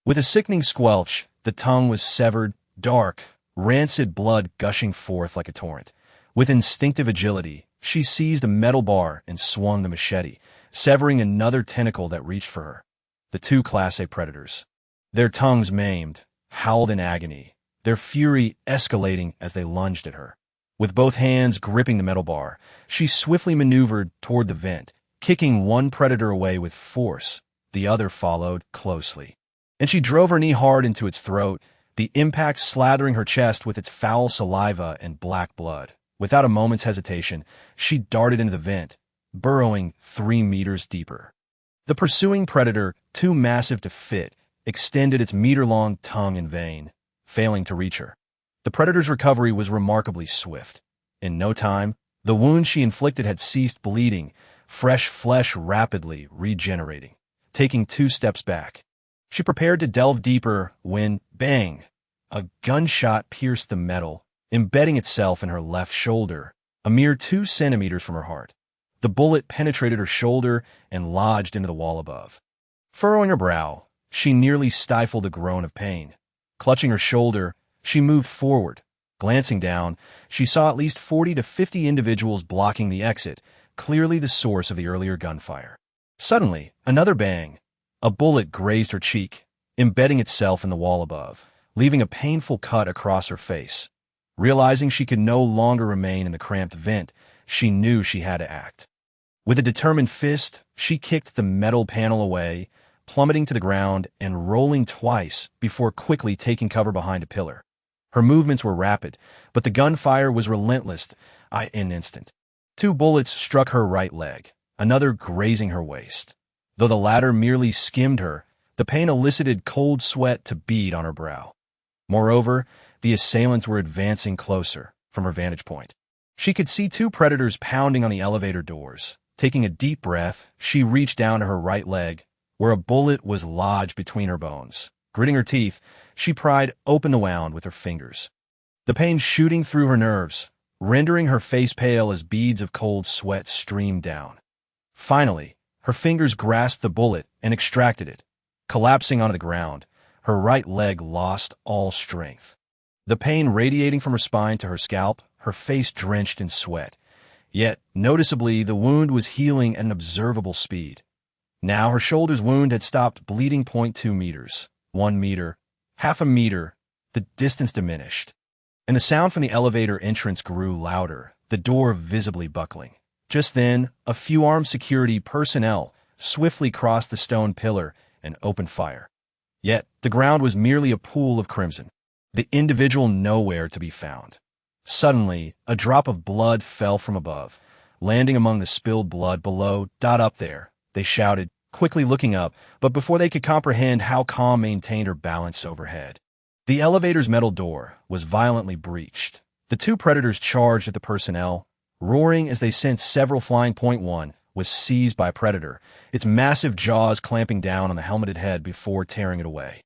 With a sickening squelch, the tongue was severed, dark, rancid blood gushing forth like a torrent. With instinctive agility, she seized a metal bar and swung the machete, severing another tentacle that reached for her. The two Class A predators, their tongues maimed, howled in agony, their fury escalating as they lunged at her. With both hands gripping the metal bar, she swiftly maneuvered toward the vent, kicking one predator away with force. The other followed closely, and she drove her knee hard into its throat, the impact slathering her chest with its foul saliva and black blood. Without a moment's hesitation, she darted into the vent, burrowing 3 meters deeper. The pursuing predator, too massive to fit, extended its meter-long tongue in vain, failing to reach her. The predator's recovery was remarkably swift. In no time, the wound she inflicted had ceased bleeding, fresh flesh rapidly regenerating. Taking 2 steps back, she prepared to delve deeper when, bang, a gunshot pierced the metal, embedding itself in her left shoulder, a mere 2 centimeters from her heart. The bullet penetrated her shoulder and lodged into the wall above. Furrowing her brow, she nearly stifled a groan of pain. Clutching her shoulder, she moved forward. Glancing down, she saw at least 40 to 50 individuals blocking the exit, clearly the source of the earlier gunfire. Suddenly, another bang. A bullet grazed her cheek, embedding itself in the wall above, leaving a painful cut across her face. Realizing she could no longer remain in the cramped vent, she knew she had to act. With a determined fist, she kicked the metal panel away, plummeting to the ground and rolling twice before quickly taking cover behind a pillar. Her movements were rapid, but the gunfire was relentless in an instant. 2 bullets struck her right leg, another grazing her waist. Though the latter merely skimmed her, the pain elicited cold sweat to bead on her brow. Moreover, the assailants were advancing closer from her vantage point. She could see 2 predators pounding on the elevator doors. Taking a deep breath, she reached down to her right leg, where a bullet was lodged between her bones. Gritting her teeth, she pried open the wound with her fingers. The pain shooting through her nerves, rendering her face pale as beads of cold sweat streamed down. Finally, her fingers grasped the bullet and extracted it. Collapsing onto the ground, her right leg lost all strength. The pain radiating from her spine to her scalp, her face drenched in sweat. Yet, noticeably, the wound was healing at an observable speed. Now her shoulder's wound had stopped bleeding. 0.2 meters, 1 meter, half a meter. The distance diminished, and the sound from the elevator entrance grew louder, the door visibly buckling. Just then, a few armed security personnel swiftly crossed the stone pillar and opened fire. Yet, the ground was merely a pool of crimson, the individual nowhere to be found. Suddenly, a drop of blood fell from above, landing among the spilled blood below. Up there, they shouted, quickly looking up, but before they could comprehend how calm maintained her balance overhead. The elevator's metal door was violently breached. The two predators charged at the personnel, roaring as they sent several flying. Point one was seized by a predator, its massive jaws clamping down on the helmeted head before tearing it away.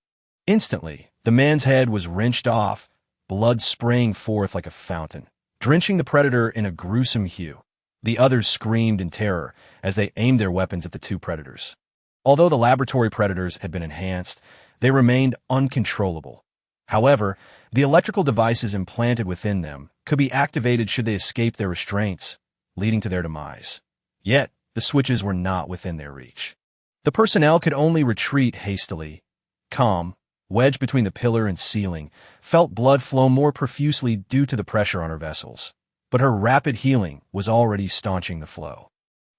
Instantly, the man's head was wrenched off, blood spraying forth like a fountain, drenching the predator in a gruesome hue. The others screamed in terror as they aimed their weapons at the two predators. Although the laboratory predators had been enhanced, they remained uncontrollable. However, the electrical devices implanted within them could be activated should they escape their restraints, leading to their demise. Yet, the switches were not within their reach. The personnel could only retreat hastily. Calm, wedged between the pillar and ceiling, felt blood flow more profusely due to the pressure on her vessels. But her rapid healing was already staunching the flow.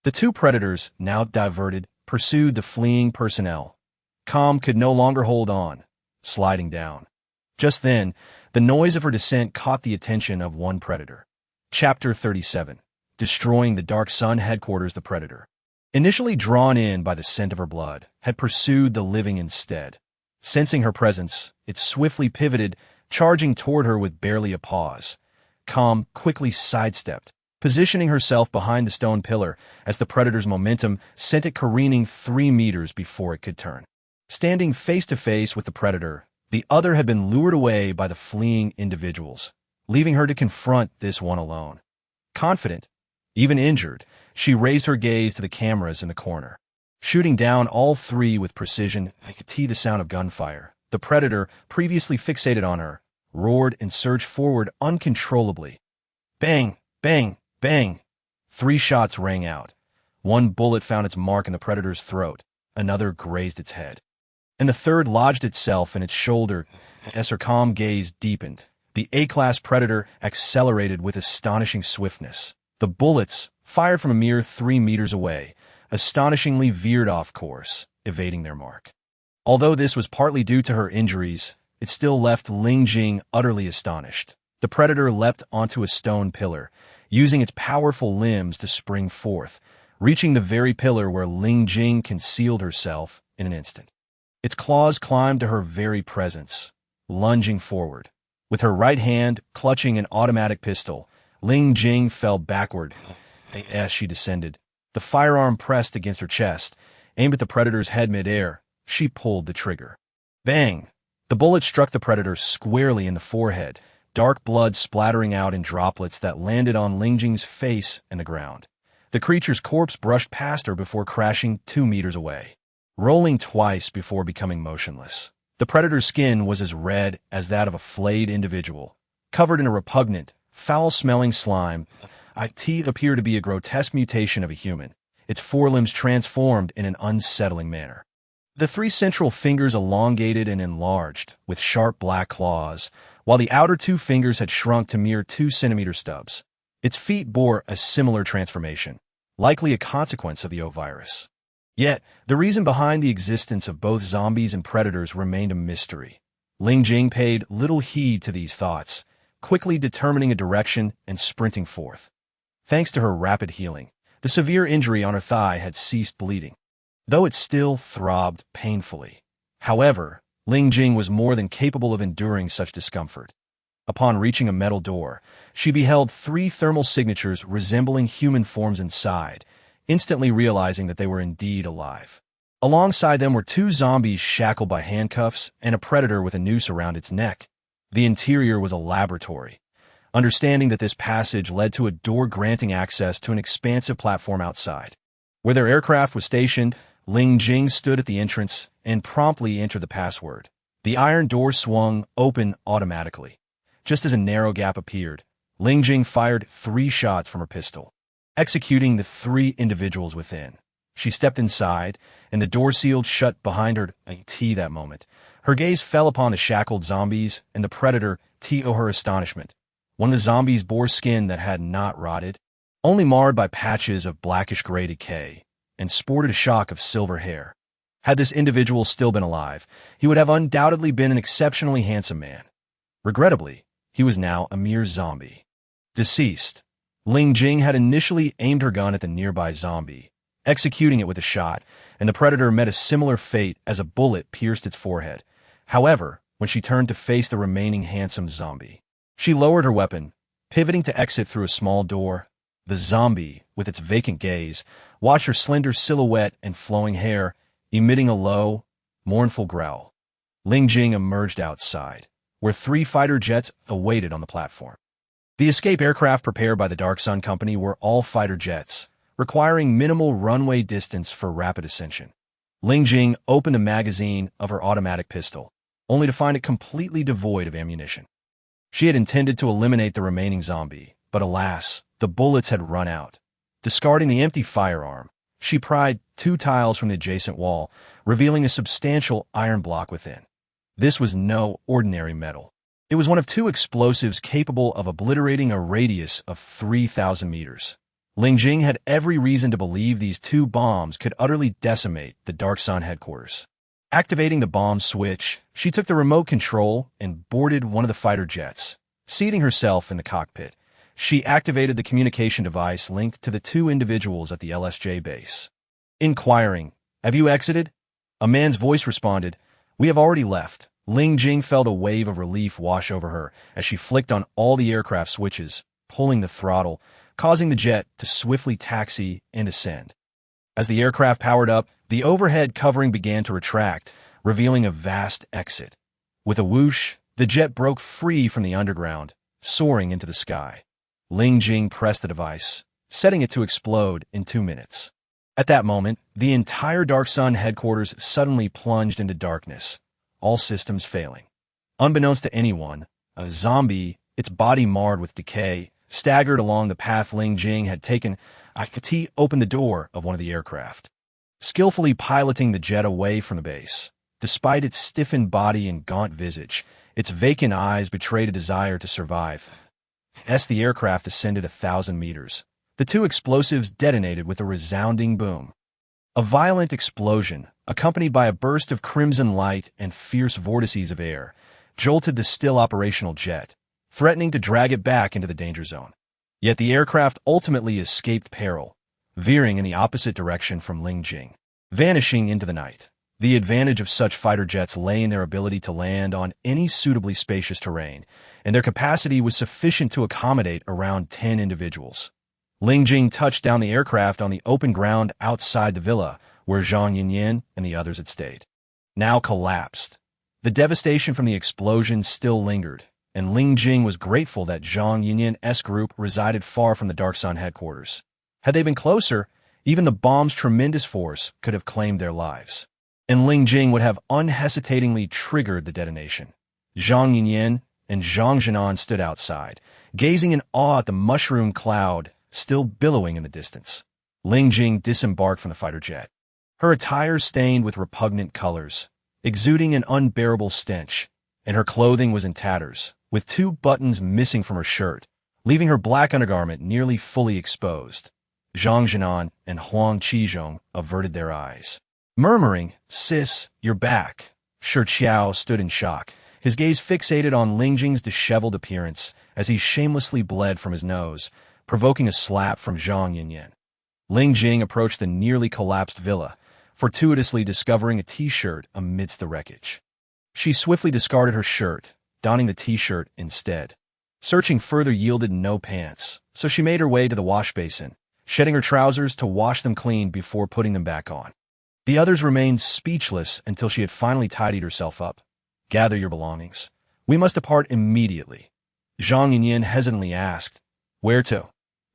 The two predators, now diverted, pursued the fleeing personnel. Calm could no longer hold on, sliding down. Just then, the noise of her descent caught the attention of one predator. Chapter 37. Destroying the Dark Sun headquarters. The predator, initially drawn in by the scent of her blood, had pursued the living instead. Sensing her presence, it swiftly pivoted, charging toward her with barely a pause. Calm quickly sidestepped, positioning herself behind the stone pillar as the predator's momentum sent it careening 3 meters before it could turn. Standing face to face with the predator, the other had been lured away by the fleeing individuals, leaving her to confront this one alone. Confident, even injured, she raised her gaze to the cameras in the corner. Shooting down all three with precision, they could hear the sound of gunfire. The predator, previously fixated on her, roared and surged forward uncontrollably. Bang, bang, bang. 3 shots rang out. One bullet found its mark in the predator's throat, another grazed its head, and the third lodged itself in its shoulder. As her calm gaze deepened, the A-class predator accelerated with astonishing swiftness. The bullets, fired from a mere 3 meters away, astonishingly veered off course, evading their mark. Although this was partly due to her injuries, it still left Ling Jing utterly astonished. The predator leapt onto a stone pillar, using its powerful limbs to spring forth, reaching the very pillar where Ling Jing concealed herself in an instant. Its claws climbed to her very presence, lunging forward. With her right hand clutching an automatic pistol, Ling Jing fell backward as she descended. The firearm pressed against her chest, aimed at the predator's head mid-air. She pulled the trigger. Bang! The bullet struck the predator squarely in the forehead, dark blood splattering out in droplets that landed on Ling Jing's face and the ground. The creature's corpse brushed past her before crashing 2 meters away, rolling twice before becoming motionless. The predator's skin was as red as that of a flayed individual, covered in a repugnant, foul-smelling slime. It appeared to be a grotesque mutation of a human, its forelimbs transformed in an unsettling manner. The 3 central fingers elongated and enlarged, with sharp black claws, while the outer 2 fingers had shrunk to mere 2-centimeter stubs. Its feet bore a similar transformation, likely a consequence of the O-virus. Yet, the reason behind the existence of both zombies and predators remained a mystery. Ling Jing paid little heed to these thoughts, quickly determining a direction and sprinting forth. Thanks to her rapid healing, the severe injury on her thigh had ceased bleeding, though it still throbbed painfully. However, Ling Jing was more than capable of enduring such discomfort. Upon reaching a metal door, she beheld 3 thermal signatures resembling human forms inside, instantly realizing that they were indeed alive. Alongside them were 2 zombies shackled by handcuffs and a predator with a noose around its neck. The interior was a laboratory. understanding that this passage led to a door granting access to an expansive platform outside. Where their aircraft was stationed, Ling Jing stood at the entrance and promptly entered the password. The iron door swung open automatically. Just as a narrow gap appeared, Ling Jing fired 3 shots from her pistol, executing the 3 individuals within. She stepped inside, and the door sealed shut behind her. That moment, her gaze fell upon the shackled zombies, and the predator, to her astonishment. One of the zombies bore skin that had not rotted, only marred by patches of blackish-gray decay, and sported a shock of silver hair. Had this individual still been alive, he would have undoubtedly been an exceptionally handsome man. Regrettably, he was now a mere zombie. Deceased, Ling Jing had initially aimed her gun at the nearby zombie, executing it with a shot, and the predator met a similar fate as a bullet pierced its forehead. However, when she turned to face the remaining handsome zombie, she lowered her weapon, pivoting to exit through a small door. The zombie, with its vacant gaze, watched her slender silhouette and flowing hair, emitting a low, mournful growl. Ling Jing emerged outside, where 3 fighter jets awaited on the platform. The escape aircraft prepared by the Dark Sun Company were all fighter jets, requiring minimal runway distance for rapid ascension. Ling Jing opened the magazine of her automatic pistol, only to find it completely devoid of ammunition. She had intended to eliminate the remaining zombie, but alas, the bullets had run out. Discarding the empty firearm, she pried 2 tiles from the adjacent wall, revealing a substantial iron block within. This was no ordinary metal. It was one of 2 explosives capable of obliterating a radius of 3,000 meters. Ling Jing had every reason to believe these 2 bombs could utterly decimate the Dark Sun headquarters. Activating the bomb switch, she took the remote control and boarded one of the fighter jets. Seating herself in the cockpit, she activated the communication device linked to the 2 individuals at the LSJ base. Inquiring, "Have you exited?" A man's voice responded, "We have already left." Ling Jing felt a wave of relief wash over her as she flicked on all the aircraft switches, pulling the throttle, causing the jet to swiftly taxi and ascend. As the aircraft powered up, the overhead covering began to retract, revealing a vast exit. With a whoosh, the jet broke free from the underground, soaring into the sky. Ling Jing pressed the device, setting it to explode in 2 minutes. At that moment, the entire Dark Sun headquarters suddenly plunged into darkness, all systems failing. Unbeknownst to anyone, a zombie, its body marred with decay, staggered along the path Ling Jing had taken. Akati opened the door of one of the aircraft, skillfully piloting the jet away from the base. Despite its stiffened body and gaunt visage, its vacant eyes betrayed a desire to survive. As the aircraft ascended 1,000 meters, the 2 explosives detonated with a resounding boom. A violent explosion, accompanied by a burst of crimson light and fierce vortices of air, jolted the still operational jet, threatening to drag it back into the danger zone. Yet the aircraft ultimately escaped peril, veering in the opposite direction from Ling Jing, vanishing into the night. The advantage of such fighter jets lay in their ability to land on any suitably spacious terrain, and their capacity was sufficient to accommodate around 10 individuals. Ling Jing touched down the aircraft on the open ground outside the villa, where Zhang Yinyan and the others had stayed. Now collapsed. The devastation from the explosion still lingered, and Ling Jing was grateful that Zhang Yinyan's group resided far from the Dark Sun headquarters. Had they been closer, even the bomb's tremendous force could have claimed their lives, and Ling Jing would have unhesitatingly triggered the detonation. Zhang Yinyan and Zhang Jinan stood outside, gazing in awe at the mushroom cloud still billowing in the distance. Ling Jing disembarked from the fighter jet, her attire stained with repugnant colors, exuding an unbearable stench, and her clothing was in tatters, with 2 buttons missing from her shirt, leaving her black undergarment nearly fully exposed. Zhang Jinan and Huang Qizhong averted their eyes, murmuring, "Sis, you're back." Shi Qiao stood in shock, his gaze fixated on Ling Jing's disheveled appearance as he shamelessly bled from his nose, provoking a slap from Zhang Yinyan. Ling Jing approached the nearly collapsed villa, fortuitously discovering a t-shirt amidst the wreckage. She swiftly discarded her shirt, donning the t-shirt instead. Searching further yielded no pants, so she made her way to the wash basin, shedding her trousers to wash them clean before putting them back on. The others remained speechless until she had finally tidied herself up. "Gather your belongings. We must depart immediately." Zhang Yinyin hesitantly asked. Where to?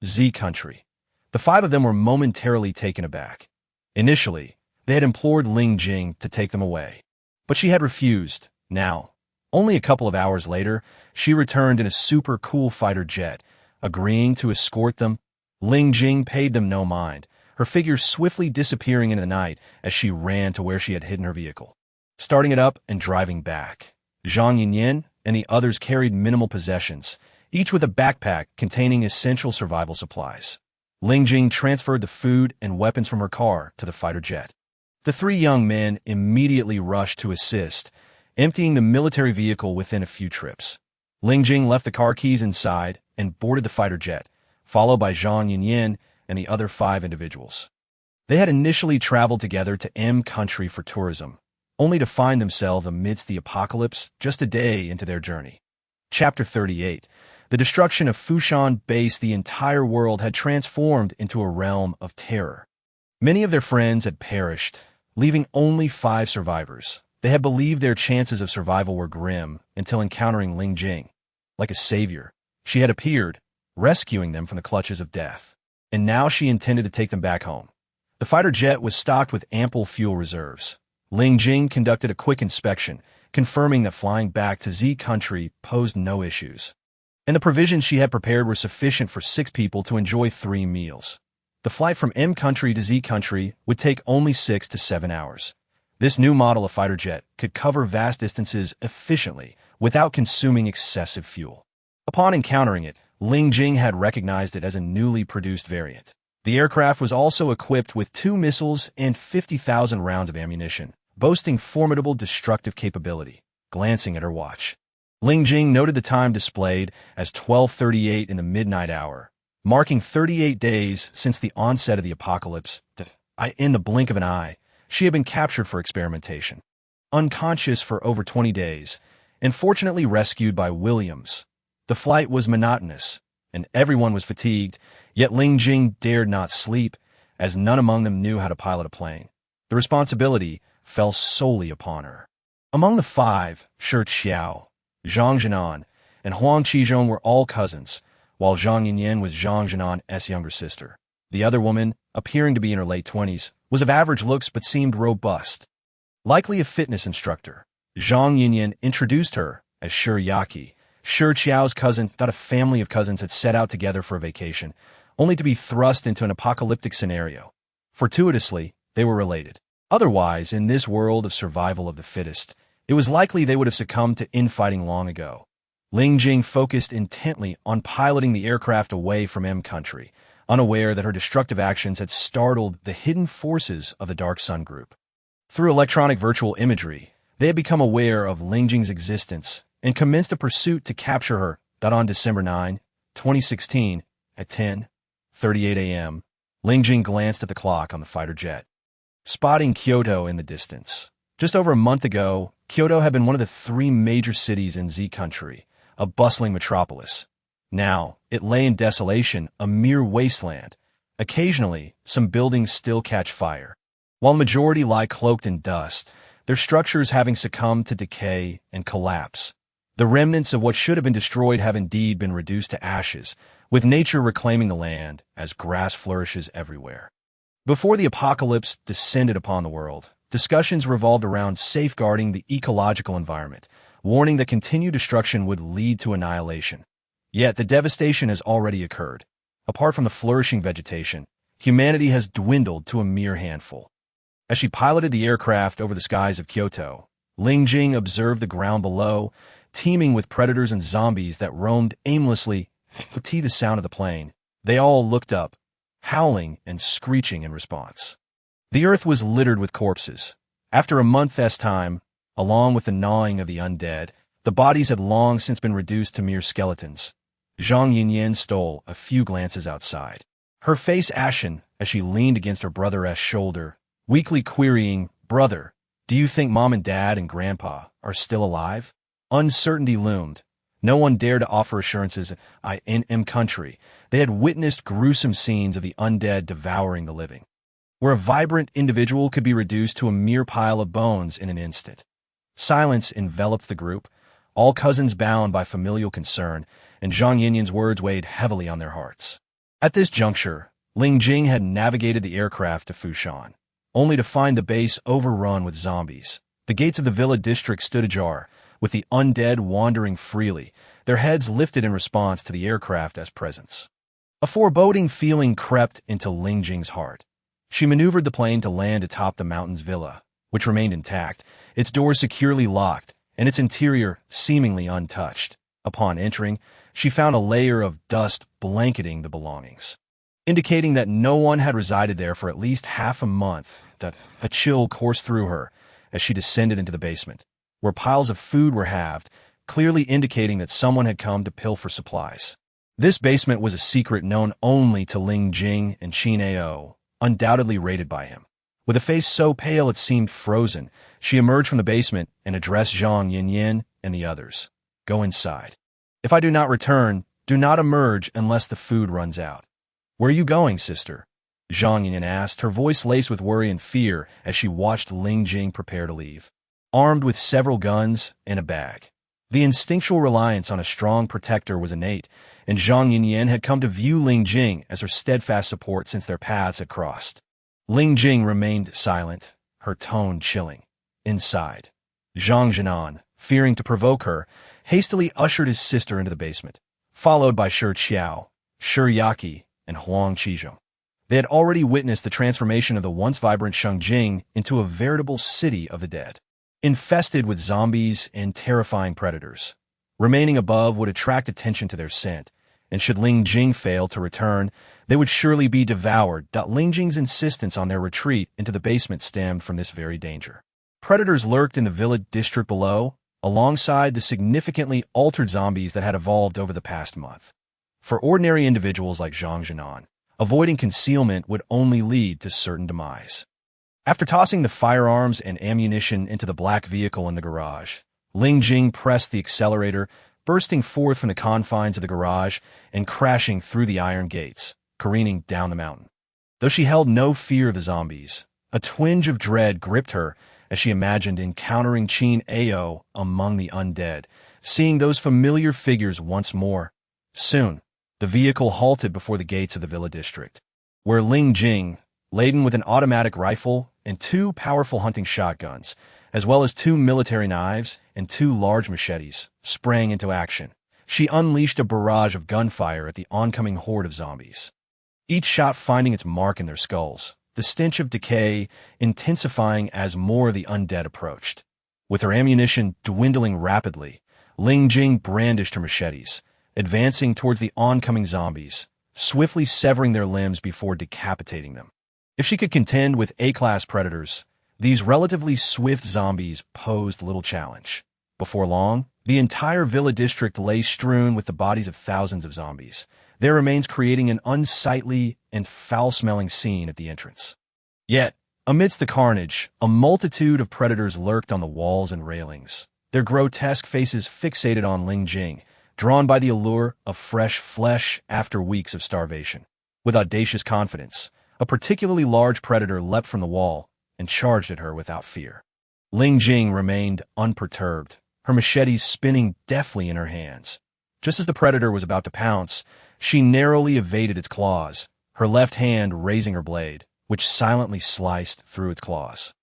Z country. The five of them were momentarily taken aback. Initially, they had implored Ling Jing to take them away. But she had refused. Now, only a couple of hours later, she returned in a super cool fighter jet, agreeing to escort them. Ling Jing paid them no mind, her figure swiftly disappearing in the night as she ran to where she had hidden her vehicle. Starting it up and driving back, Zhang Yinyin and the others carried minimal possessions, each with a backpack containing essential survival supplies. Ling Jing transferred the food and weapons from her car to the fighter jet. The three young men immediately rushed to assist, emptying the military vehicle within a few trips. Ling Jing left the car keys inside and boarded the fighter jet, followed by Zhang Yinyin and the other 5 individuals. They had initially traveled together to M country for tourism, only to find themselves amidst the apocalypse just a day into their journey. Chapter 38. The destruction of Fushan Base. The entire world had transformed into a realm of terror. Many of their friends had perished, leaving only 5 survivors. They had believed their chances of survival were grim until encountering Ling Jing. Like a savior, she had appeared, rescuing them from the clutches of death. And now she intended to take them back home. The fighter jet was stocked with ample fuel reserves. Ling Jing conducted a quick inspection, confirming that flying back to Z country posed no issues. And the provisions she had prepared were sufficient for 6 people to enjoy 3 meals. The flight from M country to Z country would take only 6 to 7 hours. This new model of fighter jet could cover vast distances efficiently without consuming excessive fuel. Upon encountering it, Ling Jing had recognized it as a newly produced variant. The aircraft was also equipped with 2 missiles and 50,000 rounds of ammunition, boasting formidable destructive capability. Glancing at her watch, Ling Jing noted the time displayed as 12:38 in the midnight hour, marking 38 days since the onset of the apocalypse. In the blink of an eye, she had been captured for experimentation. Unconscious for over 20 days, and fortunately rescued by Williams. The flight was monotonous, and everyone was fatigued, yet Ling Jing dared not sleep, as none among them knew how to pilot a plane. The responsibility fell solely upon her. Among the 5, Shi Qiao, Zhang Jinan, and Huang Qizhong were all cousins, while Zhang Yinyin was Zhang Jinan's younger sister. The other woman, appearing to be in her late 20s, was of average looks but seemed robust. Likely a fitness instructor, Zhang Yinyin introduced her as Shi Yaqi. Shi Qiao's cousin thought a family of cousins had set out together for a vacation, only to be thrust into an apocalyptic scenario. Fortuitously, they were related. Otherwise, in this world of survival of the fittest, it was likely they would have succumbed to infighting long ago. Ling Jing focused intently on piloting the aircraft away from M country, unaware that her destructive actions had startled the hidden forces of the Dark Sun Group. Through electronic virtual imagery, they had become aware of Ling Jing's existence and commenced a pursuit to capture her. On December 9, 2016, at 10:38 a.m., Ling Jing glanced at the clock on the fighter jet, spotting Kyoto in the distance. Just over a month ago, Kyoto had been one of the 3 major cities in Z country, a bustling metropolis. Now, it lay in desolation, a mere wasteland. Occasionally, some buildings still catch fire, while the majority lie cloaked in dust, their structures having succumbed to decay and collapse. The remnants of what should have been destroyed have indeed been reduced to ashes, with nature reclaiming the land as grass flourishes everywhere. Before the apocalypse descended upon the world, discussions revolved around safeguarding the ecological environment, warning that continued destruction would lead to annihilation. Yet the devastation has already occurred. Apart from the flourishing vegetation, humanity has dwindled to a mere handful. As she piloted the aircraft over the skies of Kyoto, Ling Jing observed the ground below, teeming with predators and zombies that roamed aimlessly. To the sound of the plane, they all looked up, howling and screeching in response. The earth was littered with corpses. After a month's time, along with the gnawing of the undead, the bodies had long since been reduced to mere skeletons. Zhang Yinyin stole a few glances outside, her face ashen as she leaned against her brother's shoulder, weakly querying, "Brother, do you think Mom and Dad and Grandpa are still alive?" Uncertainty loomed. No one dared to offer assurances. In M country, they had witnessed gruesome scenes of the undead devouring the living, where a vibrant individual could be reduced to a mere pile of bones in an instant. Silence enveloped the group, all cousins bound by familial concern, and Zhang Yinyan's words weighed heavily on their hearts. At this juncture, Ling Jing had navigated the aircraft to Fushan, only to find the base overrun with zombies. The gates of the villa district stood ajar, with the undead wandering freely, their heads lifted in response to the aircraft as presents. A foreboding feeling crept into Ling Jing's heart. She maneuvered the plane to land atop the mountain's villa, which remained intact, its doors securely locked, and its interior seemingly untouched. Upon entering, she found a layer of dust blanketing the belongings, indicating that no one had resided there for at least half a month. That a chill coursed through her as she descended into the basement, where piles of food were halved, clearly indicating that someone had come to pilfer supplies. This basement was a secret known only to Ling Jing and Qin Ao, undoubtedly raided by him. With a face so pale it seemed frozen, she emerged from the basement and addressed Zhang Yinyan and the others. Go inside. If I do not return, do not emerge unless the food runs out. Where are you going, sister? Zhang Yinyan asked, her voice laced with worry and fear as she watched Ling Jing prepare to leave, armed with several guns and a bag. The instinctual reliance on a strong protector was innate, and Zhang Yinyan had come to view Ling Jing as her steadfast support since their paths had crossed. Ling Jing remained silent, her tone chilling. Inside, Zhang Jinan, fearing to provoke her, hastily ushered his sister into the basement, followed by Shi Qiao, Shi Yaqi, and Huang Qizhong. They had already witnessed the transformation of the once vibrant Shengjing into a veritable city of the dead, infested with zombies and terrifying predators. Remaining above would attract attention to their scent, and should Ling Jing fail to return, they would surely be devoured. Ling Jing's insistence on their retreat into the basement stemmed from this very danger. Predators lurked in the villa district below, alongside the significantly altered zombies that had evolved over the past month. For ordinary individuals like Zhang Jinan, avoiding concealment would only lead to certain demise. After tossing the firearms and ammunition into the black vehicle in the garage, Ling Jing pressed the accelerator, bursting forth from the confines of the garage and crashing through the iron gates, careening down the mountain. Though she held no fear of the zombies, a twinge of dread gripped her as she imagined encountering Qin Ao among the undead, seeing those familiar figures once more. Soon, the vehicle halted before the gates of the villa district, where Ling Jing, laden with an automatic rifle and 2 powerful hunting shotguns, as well as 2 military knives and 2 large machetes, sprang into action. She unleashed a barrage of gunfire at the oncoming horde of zombies, each shot finding its mark in their skulls, the stench of decay intensifying as more of the undead approached. With her ammunition dwindling rapidly, Ling Jing brandished her machetes, advancing towards the oncoming zombies, swiftly severing their limbs before decapitating them. If she could contend with A-class predators, these relatively swift zombies posed little challenge. Before long, the entire villa district lay strewn with the bodies of thousands of zombies, their remains creating an unsightly and foul-smelling scene at the entrance. Yet, amidst the carnage, a multitude of predators lurked on the walls and railings, their grotesque faces fixated on Ling Jing, drawn by the allure of fresh flesh after weeks of starvation. With audacious confidence, a particularly large predator leapt from the wall and charged at her without fear. Ling Jing remained unperturbed, her machetes spinning deftly in her hands. Just as the predator was about to pounce, she narrowly evaded its claws, her left hand raising her blade, which silently sliced through its claws.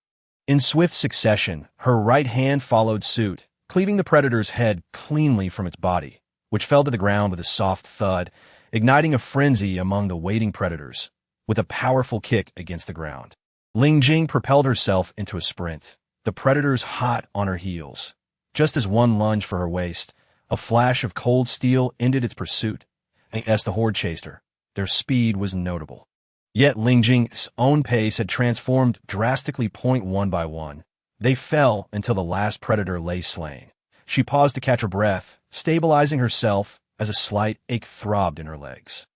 In swift succession, her right hand followed suit, cleaving the predator's head cleanly from its body, which fell to the ground with a soft thud, igniting a frenzy among the waiting predators. With a powerful kick against the ground, Ling Jing propelled herself into a sprint, the predators hot on her heels. Just as one lunged for her waist, a flash of cold steel ended its pursuit, and as the horde chased her, their speed was notable. Yet Ling Jing's own pace had transformed drastically. One by one, they fell until the last predator lay slain. She paused to catch her breath, stabilizing herself as a slight ache throbbed in her legs.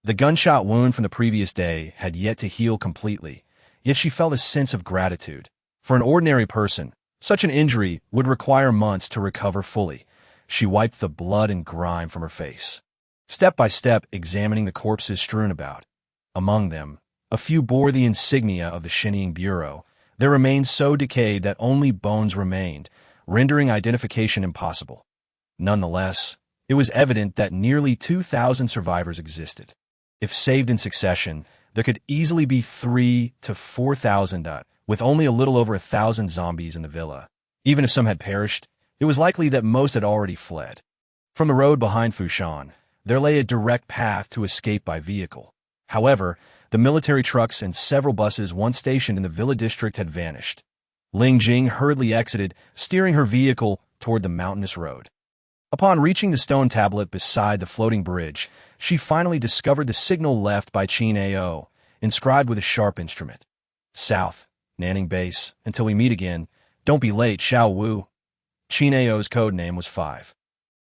The gunshot wound from the previous day had yet to heal completely, yet she felt a sense of gratitude. For an ordinary person, such an injury would require months to recover fully. She wiped the blood and grime from her face, step by step examining the corpses strewn about. Among them, a few bore the insignia of the Shinning Bureau, their remains so decayed that only bones remained, rendering identification impossible. Nonetheless, it was evident that nearly 2,000 survivors existed. If saved in succession, there could easily be 3 to 4,000, with only a little over 1,000 zombies in the villa. Even if some had perished, it was likely that most had already fled. From the road behind Fushan, there lay a direct path to escape by vehicle. However, the military trucks and several buses once stationed in the villa district had vanished. Ling Jing hurriedly exited, steering her vehicle toward the mountainous road. Upon reaching the stone tablet beside the floating bridge, she finally discovered the signal left by Qin Ao, inscribed with a sharp instrument. South, Nanning Base, until we meet again. Don't be late, Xiao Wu. Qin Ao's code name was 5.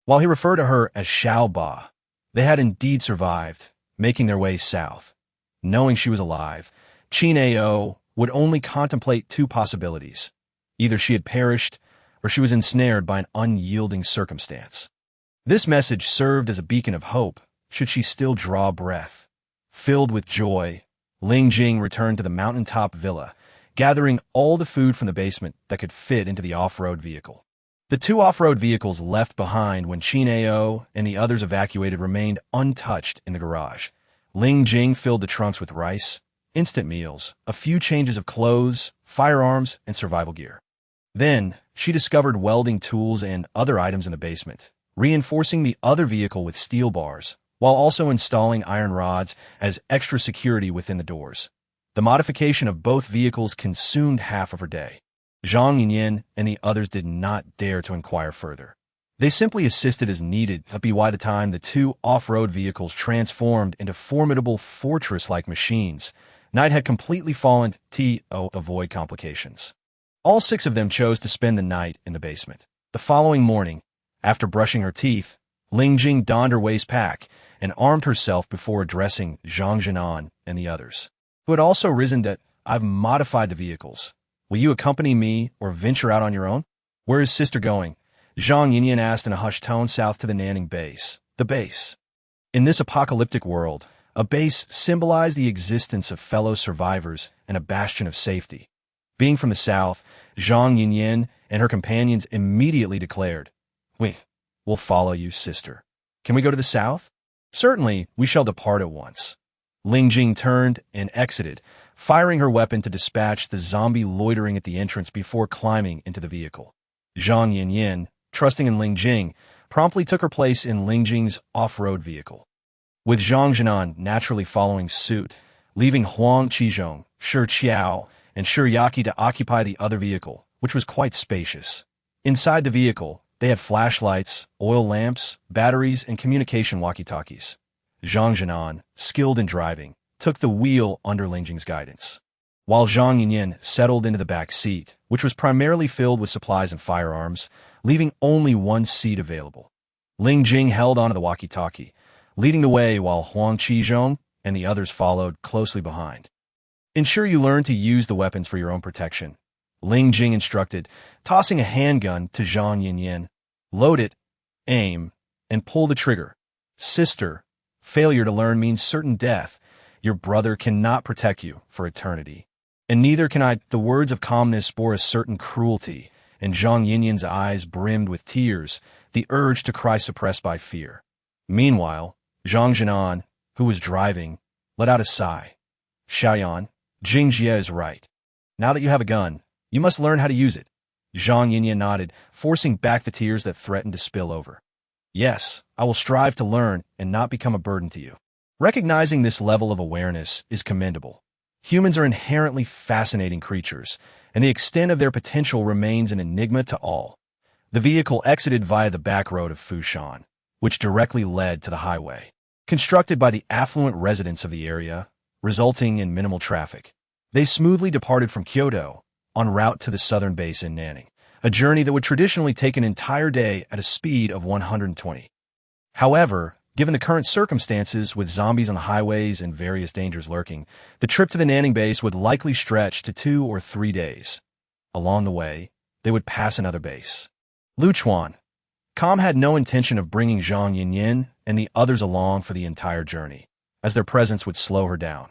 While he referred to her as Xiao Ba, they had indeed survived, making their way south. Knowing she was alive, Qin Ao would only contemplate 2 possibilities. Either she had perished, or she was ensnared by an unyielding circumstance. This message served as a beacon of hope, should she still draw breath. Filled with joy, Ling Jing returned to the mountaintop villa, gathering all the food from the basement that could fit into the off-road vehicle. The 2 off-road vehicles left behind when Qin Ao and the others evacuated remained untouched in the garage. Ling Jing filled the trunks with rice, instant meals, a few changes of clothes, firearms, and survival gear. Then, she discovered welding tools and other items in the basement, reinforcing the other vehicle with steel bars, while also installing iron rods as extra security within the doors. The modification of both vehicles consumed half of her day. Zhang Yinyin and the others did not dare to inquire further. They simply assisted as needed, by the time the 2 off-road vehicles transformed into formidable fortress-like machines. Night had completely fallen to avoid complications. All 6 of them chose to spend the night in the basement. The following morning, after brushing her teeth, Ling Jing donned her waist pack and armed herself before addressing Zhang Jinan and the others, who had also risen to, I've modified the vehicles. Will you accompany me or venture out on your own? Where is sister going? Zhang Yinyan asked in a hushed tone. South to the Nanning base. The base. In this apocalyptic world, a base symbolized the existence of fellow survivors and a bastion of safety. Being from the south, Zhang Yinyan and her companions immediately declared, We'll follow you, sister. Can we go to the south? Certainly, we shall depart at once. Ling Jing turned and exited, firing her weapon to dispatch the zombie loitering at the entrance before climbing into the vehicle. Zhang Yinyan, trusting in Ling Jing, promptly took her place in Ling Jing's off-road vehicle. With Zhang Jinan naturally following suit, leaving Huang Qizhong, Shi Qiao, and Shi Yaqi to occupy the other vehicle, which was quite spacious. Inside the vehicle, they had flashlights, oil lamps, batteries, and communication walkie-talkies. Zhang Jinan, skilled in driving, took the wheel under Ling Jing's guidance, while Zhang Yinyin settled into the back seat, which was primarily filled with supplies and firearms, leaving only one seat available. Ling Jing held onto the walkie-talkie, leading the way while Huang Qizhong and the others followed closely behind. Ensure you learn to use the weapons for your own protection, Ling Jing instructed, tossing a handgun to Zhang Yinyin. Load it, aim, and pull the trigger. Sister, failure to learn means certain death. Your brother cannot protect you for eternity. And neither can I. The words of calmness bore a certain cruelty, and Zhang Yinyan's eyes brimmed with tears, the urge to cry suppressed by fear. Meanwhile, Zhang Jinan, who was driving, let out a sigh. Xiaoyan, Jing Jie is right. Now that you have a gun, you must learn how to use it. Zhang Yinyan nodded, forcing back the tears that threatened to spill over. Yes, I will strive to learn and not become a burden to you. Recognizing this level of awareness is commendable. Humans are inherently fascinating creatures, and the extent of their potential remains an enigma to all. The vehicle exited via the back road of Fushan, which directly led to the highway, constructed by the affluent residents of the area, resulting in minimal traffic. They smoothly departed from Kyoto, en route to the southern base in Nanning, a journey that would traditionally take an entire day at a speed of 120. However, given the current circumstances with zombies on the highways and various dangers lurking, the trip to the Nanning base would likely stretch to 2 or 3 days. Along the way, they would pass another base. Luchuan. Com had no intention of bringing Zhang Yinyin and the others along for the entire journey, as their presence would slow her down.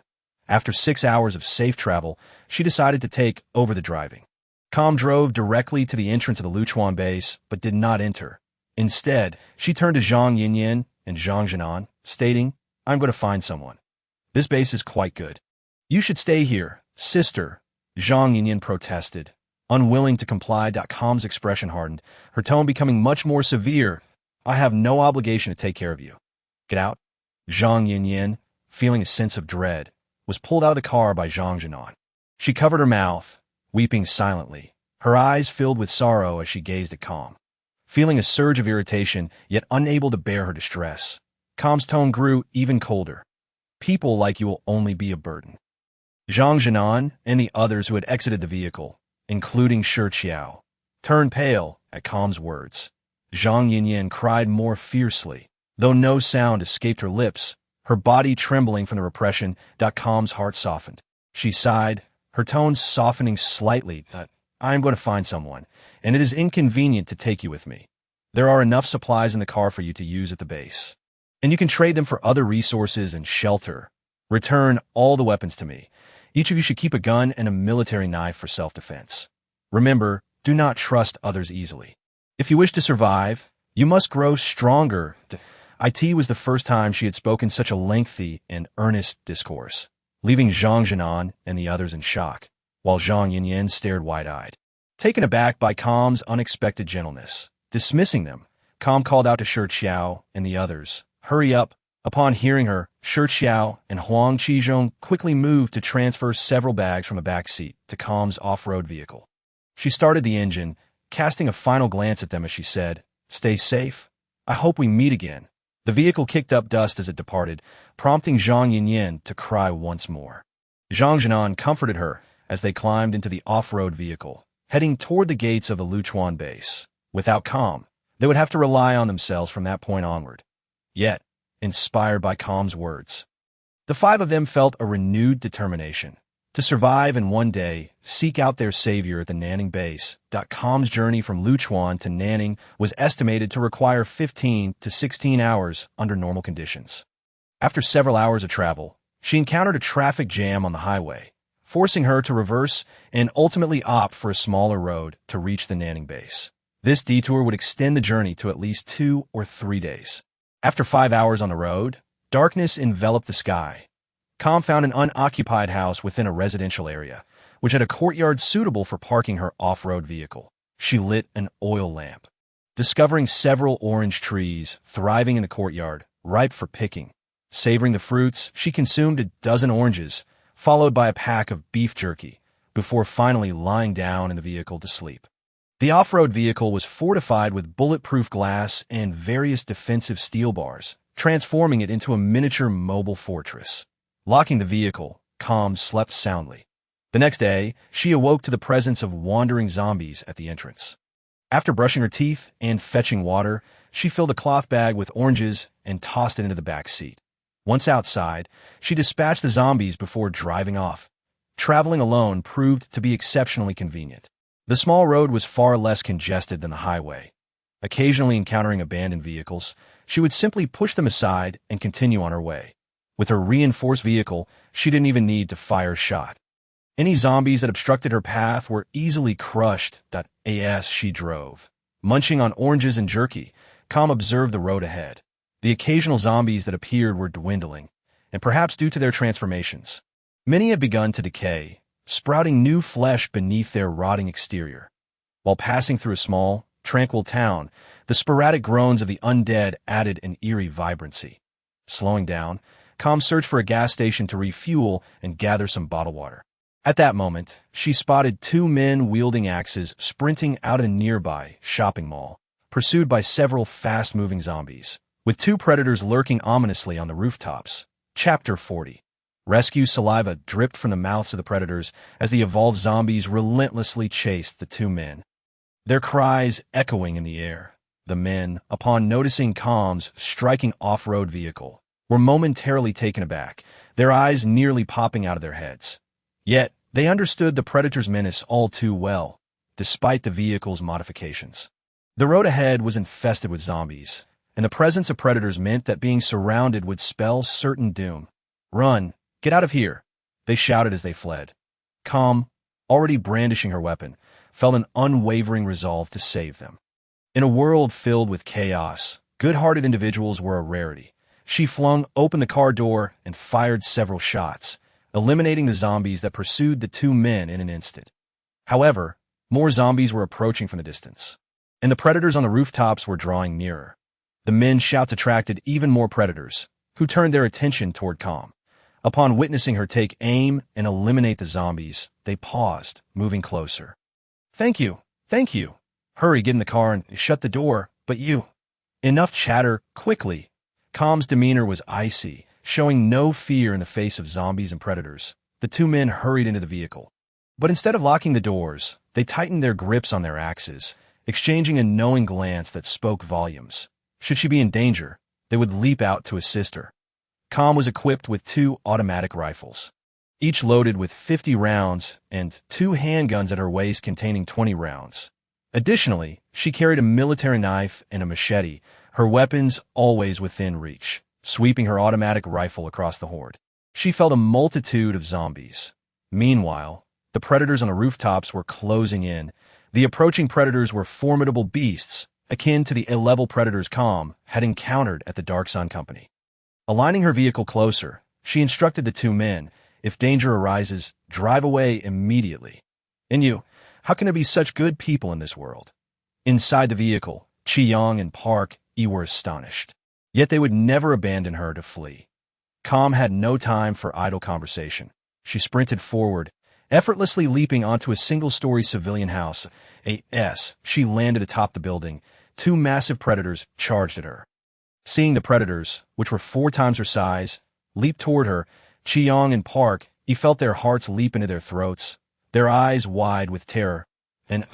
After 6 hours of safe travel, she decided to take over the driving. Com drove directly to the entrance of the Luchuan base, but did not enter. Instead, she turned to Zhang Yinyan and Zhang Jinan, stating, "I'm going to find someone. This base is quite good. You should stay here, sister." Zhang Yinyan protested, unwilling to comply. Calm's expression hardened, her tone becoming much more severe. "I have no obligation to take care of you. Get out." Zhang Yinyan, feeling a sense of dread, was pulled out of the car by Zhang Jinan. She covered her mouth, weeping silently, her eyes filled with sorrow as she gazed at Calm. Feeling a surge of irritation, yet unable to bear her distress, Calm's tone grew even colder. "People like you will only be a burden." Zhang Jinan and the others who had exited the vehicle, including Shi Qiao, turned pale at Calm's words. Zhang Yinyan cried more fiercely, though no sound escaped her lips, her body trembling from the repression. Calm's heart softened. She sighed, her tone softening slightly. "I am going to find someone, and it is inconvenient to take you with me. There are enough supplies in the car for you to use at the base, and you can trade them for other resources and shelter. Return all the weapons to me. Each of you should keep a gun and a military knife for self-defense. Remember, do not trust others easily. If you wish to survive, you must grow stronger." It was the first time she had spoken such a lengthy and earnest discourse, leaving Zhang Jinan and the others in shock, while Zhang Yinyan stared wide-eyed. Taken aback by Calm's unexpected gentleness, dismissing them, Calm called out to Shi Qiao and the others, "Hurry up." Upon hearing her, Shi Qiao and Huang Qizhong quickly moved to transfer several bags from a back seat to Calm's off-road vehicle. She started the engine, casting a final glance at them as she said, "Stay safe. I hope we meet again." The vehicle kicked up dust as it departed, prompting Zhang Yinyan to cry once more. Zhang Jinan comforted her as they climbed into the off-road vehicle, heading toward the gates of the Luchuan base. Without Calm, they would have to rely on themselves from that point onward. Yet, inspired by Calm's words, the five of them felt a renewed determination to survive and one day seek out their savior at the Nanning base. Calm's journey from Luchuan to Nanning was estimated to require 15 to 16 hours under normal conditions. After several hours of travel, she encountered a traffic jam on the highway, forcing her to reverse and ultimately opt for a smaller road to reach the Nanning base. This detour would extend the journey to at least 2 or 3 days. After 5 hours on the road, darkness enveloped the sky. Calm found an unoccupied house within a residential area, which had a courtyard suitable for parking her off-road vehicle. She lit an oil lamp, discovering several orange trees thriving in the courtyard, ripe for picking. Savoring the fruits, she consumed a dozen oranges, followed by a pack of beef jerky, before finally lying down in the vehicle to sleep. The off-road vehicle was fortified with bulletproof glass and various defensive steel bars, transforming it into a miniature mobile fortress. Locking the vehicle, Calm slept soundly. The next day, she awoke to the presence of wandering zombies at the entrance. After brushing her teeth and fetching water, she filled a cloth bag with oranges and tossed it into the back seat. Once outside, she dispatched the zombies before driving off. Traveling alone proved to be exceptionally convenient. The small road was far less congested than the highway. Occasionally encountering abandoned vehicles, she would simply push them aside and continue on her way. With her reinforced vehicle, she didn't even need to fire a shot. Any zombies that obstructed her path were easily crushed. As she drove, munching on oranges and jerky, Calm observed the road ahead. The occasional zombies that appeared were dwindling, and perhaps due to their transformations. Many had begun to decay, sprouting new flesh beneath their rotting exterior. While passing through a small, tranquil town, the sporadic groans of the undead added an eerie vibrancy. Slowing down, Calm searched for a gas station to refuel and gather some bottled water. At that moment, she spotted 2 men wielding axes sprinting out of a nearby shopping mall, pursued by several fast-moving zombies, with 2 predators lurking ominously on the rooftops. Chapter 40. Rescue saliva dripped from the mouths of the predators as the evolved zombies relentlessly chased the 2 men, their cries echoing in the air. The men, upon noticing Calm's striking off-road vehicle, were momentarily taken aback, their eyes nearly popping out of their heads. Yet, they understood the predator's menace all too well, despite the vehicle's modifications. The road ahead was infested with zombies, and the presence of predators meant that being surrounded would spell certain doom. "Run! Get out of here!" they shouted as they fled. Calm, already brandishing her weapon, felt an unwavering resolve to save them. In a world filled with chaos, good-hearted individuals were a rarity. She flung open the car door and fired several shots, eliminating the zombies that pursued the two men in an instant. However, more zombies were approaching from the distance, and the predators on the rooftops were drawing nearer. The men's shouts attracted even more predators, who turned their attention toward Calm. Upon witnessing her take aim and eliminate the zombies, they paused, moving closer. Thank you. Thank you. Hurry, get in the car and shut the door, but you. Enough chatter, quickly. Calm's demeanor was icy, showing no fear in the face of zombies and predators. The two men hurried into the vehicle. But instead of locking the doors, they tightened their grips on their axes, exchanging a knowing glance that spoke volumes. Should she be in danger, they would leap out to assist her. Calm was equipped with 2 automatic rifles, each loaded with 50 rounds, and 2 handguns at her waist containing 20 rounds. Additionally, she carried a military knife and a machete, her weapons always within reach, sweeping her automatic rifle across the horde. She felt a multitude of zombies. Meanwhile, the predators on the rooftops were closing in. The approaching predators were formidable beasts, akin to the A-level predators Calm had encountered at the Dark Sun Company. Aligning her vehicle closer, she instructed the two men, if danger arises, drive away immediately. And you, how can there be such good people in this world? Inside the vehicle, Chi-Young and Park were astonished. Yet they would never abandon her to flee. Calm had no time for idle conversation. She sprinted forward, effortlessly leaping onto a single-story civilian house. She landed atop the building. 2 massive predators charged at her. Seeing the predators, which were 4 times her size, leap toward her, Chi-Young and Park felt their hearts leap into their throats, their eyes wide with terror, and,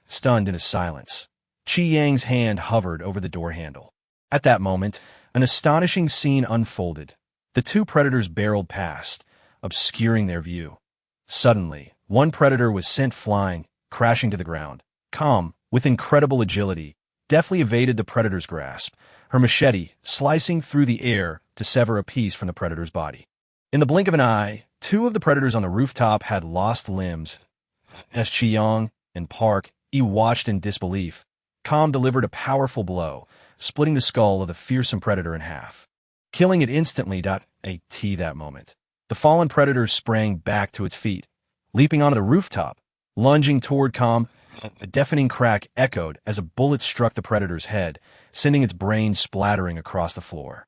stunned into silence. Chi-Yang's hand hovered over the door handle. At that moment, an astonishing scene unfolded. The 2 predators barreled past, obscuring their view. Suddenly, one predator was sent flying, crashing to the ground. Calm, with incredible agility, deftly evaded the predator's grasp, her machete slicing through the air to sever a piece from the predator's body. In the blink of an eye, 2 of the predators on the rooftop had lost limbs. As Chi-Young and Park watched in disbelief, Calm delivered a powerful blow, splitting the skull of the fearsome predator in half, killing it instantly. That moment, the fallen predator sprang back to its feet, leaping onto the rooftop, lunging toward Calm. A deafening crack echoed as a bullet struck the predator's head, sending its brain splattering across the floor.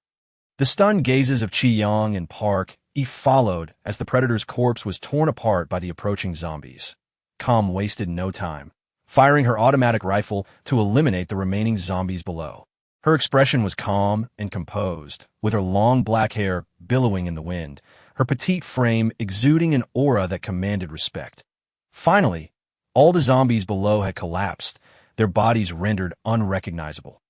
The stunned gazes of Chi-Young and Park followed as the predator's corpse was torn apart by the approaching zombies. Calm wasted no time, firing her automatic rifle to eliminate the remaining zombies below. Her expression was calm and composed, with her long black hair billowing in the wind, her petite frame exuding an aura that commanded respect. Finally, all the zombies below had collapsed, their bodies rendered unrecognizable.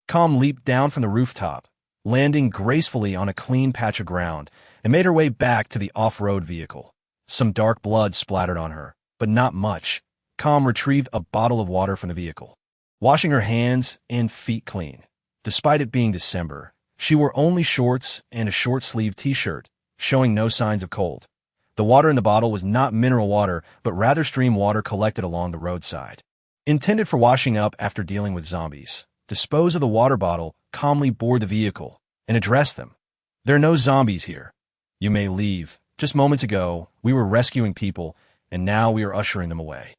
Calm leaped down from the rooftop, landing gracefully on a clean patch of ground, and made her way back to the off-road vehicle. Some dark blood splattered on her, but not much. Calm retrieved a bottle of water from the vehicle, washing her hands and feet clean. Despite it being December, she wore only shorts and a short-sleeved t-shirt, showing no signs of cold. The water in the bottle was not mineral water, but rather stream water collected along the roadside. Intended for washing up after dealing with zombies, dispose of the water bottle, calmly board the vehicle, and address them. There are no zombies here. You may leave. Just moments ago, we were rescuing people, and now we are ushering them away.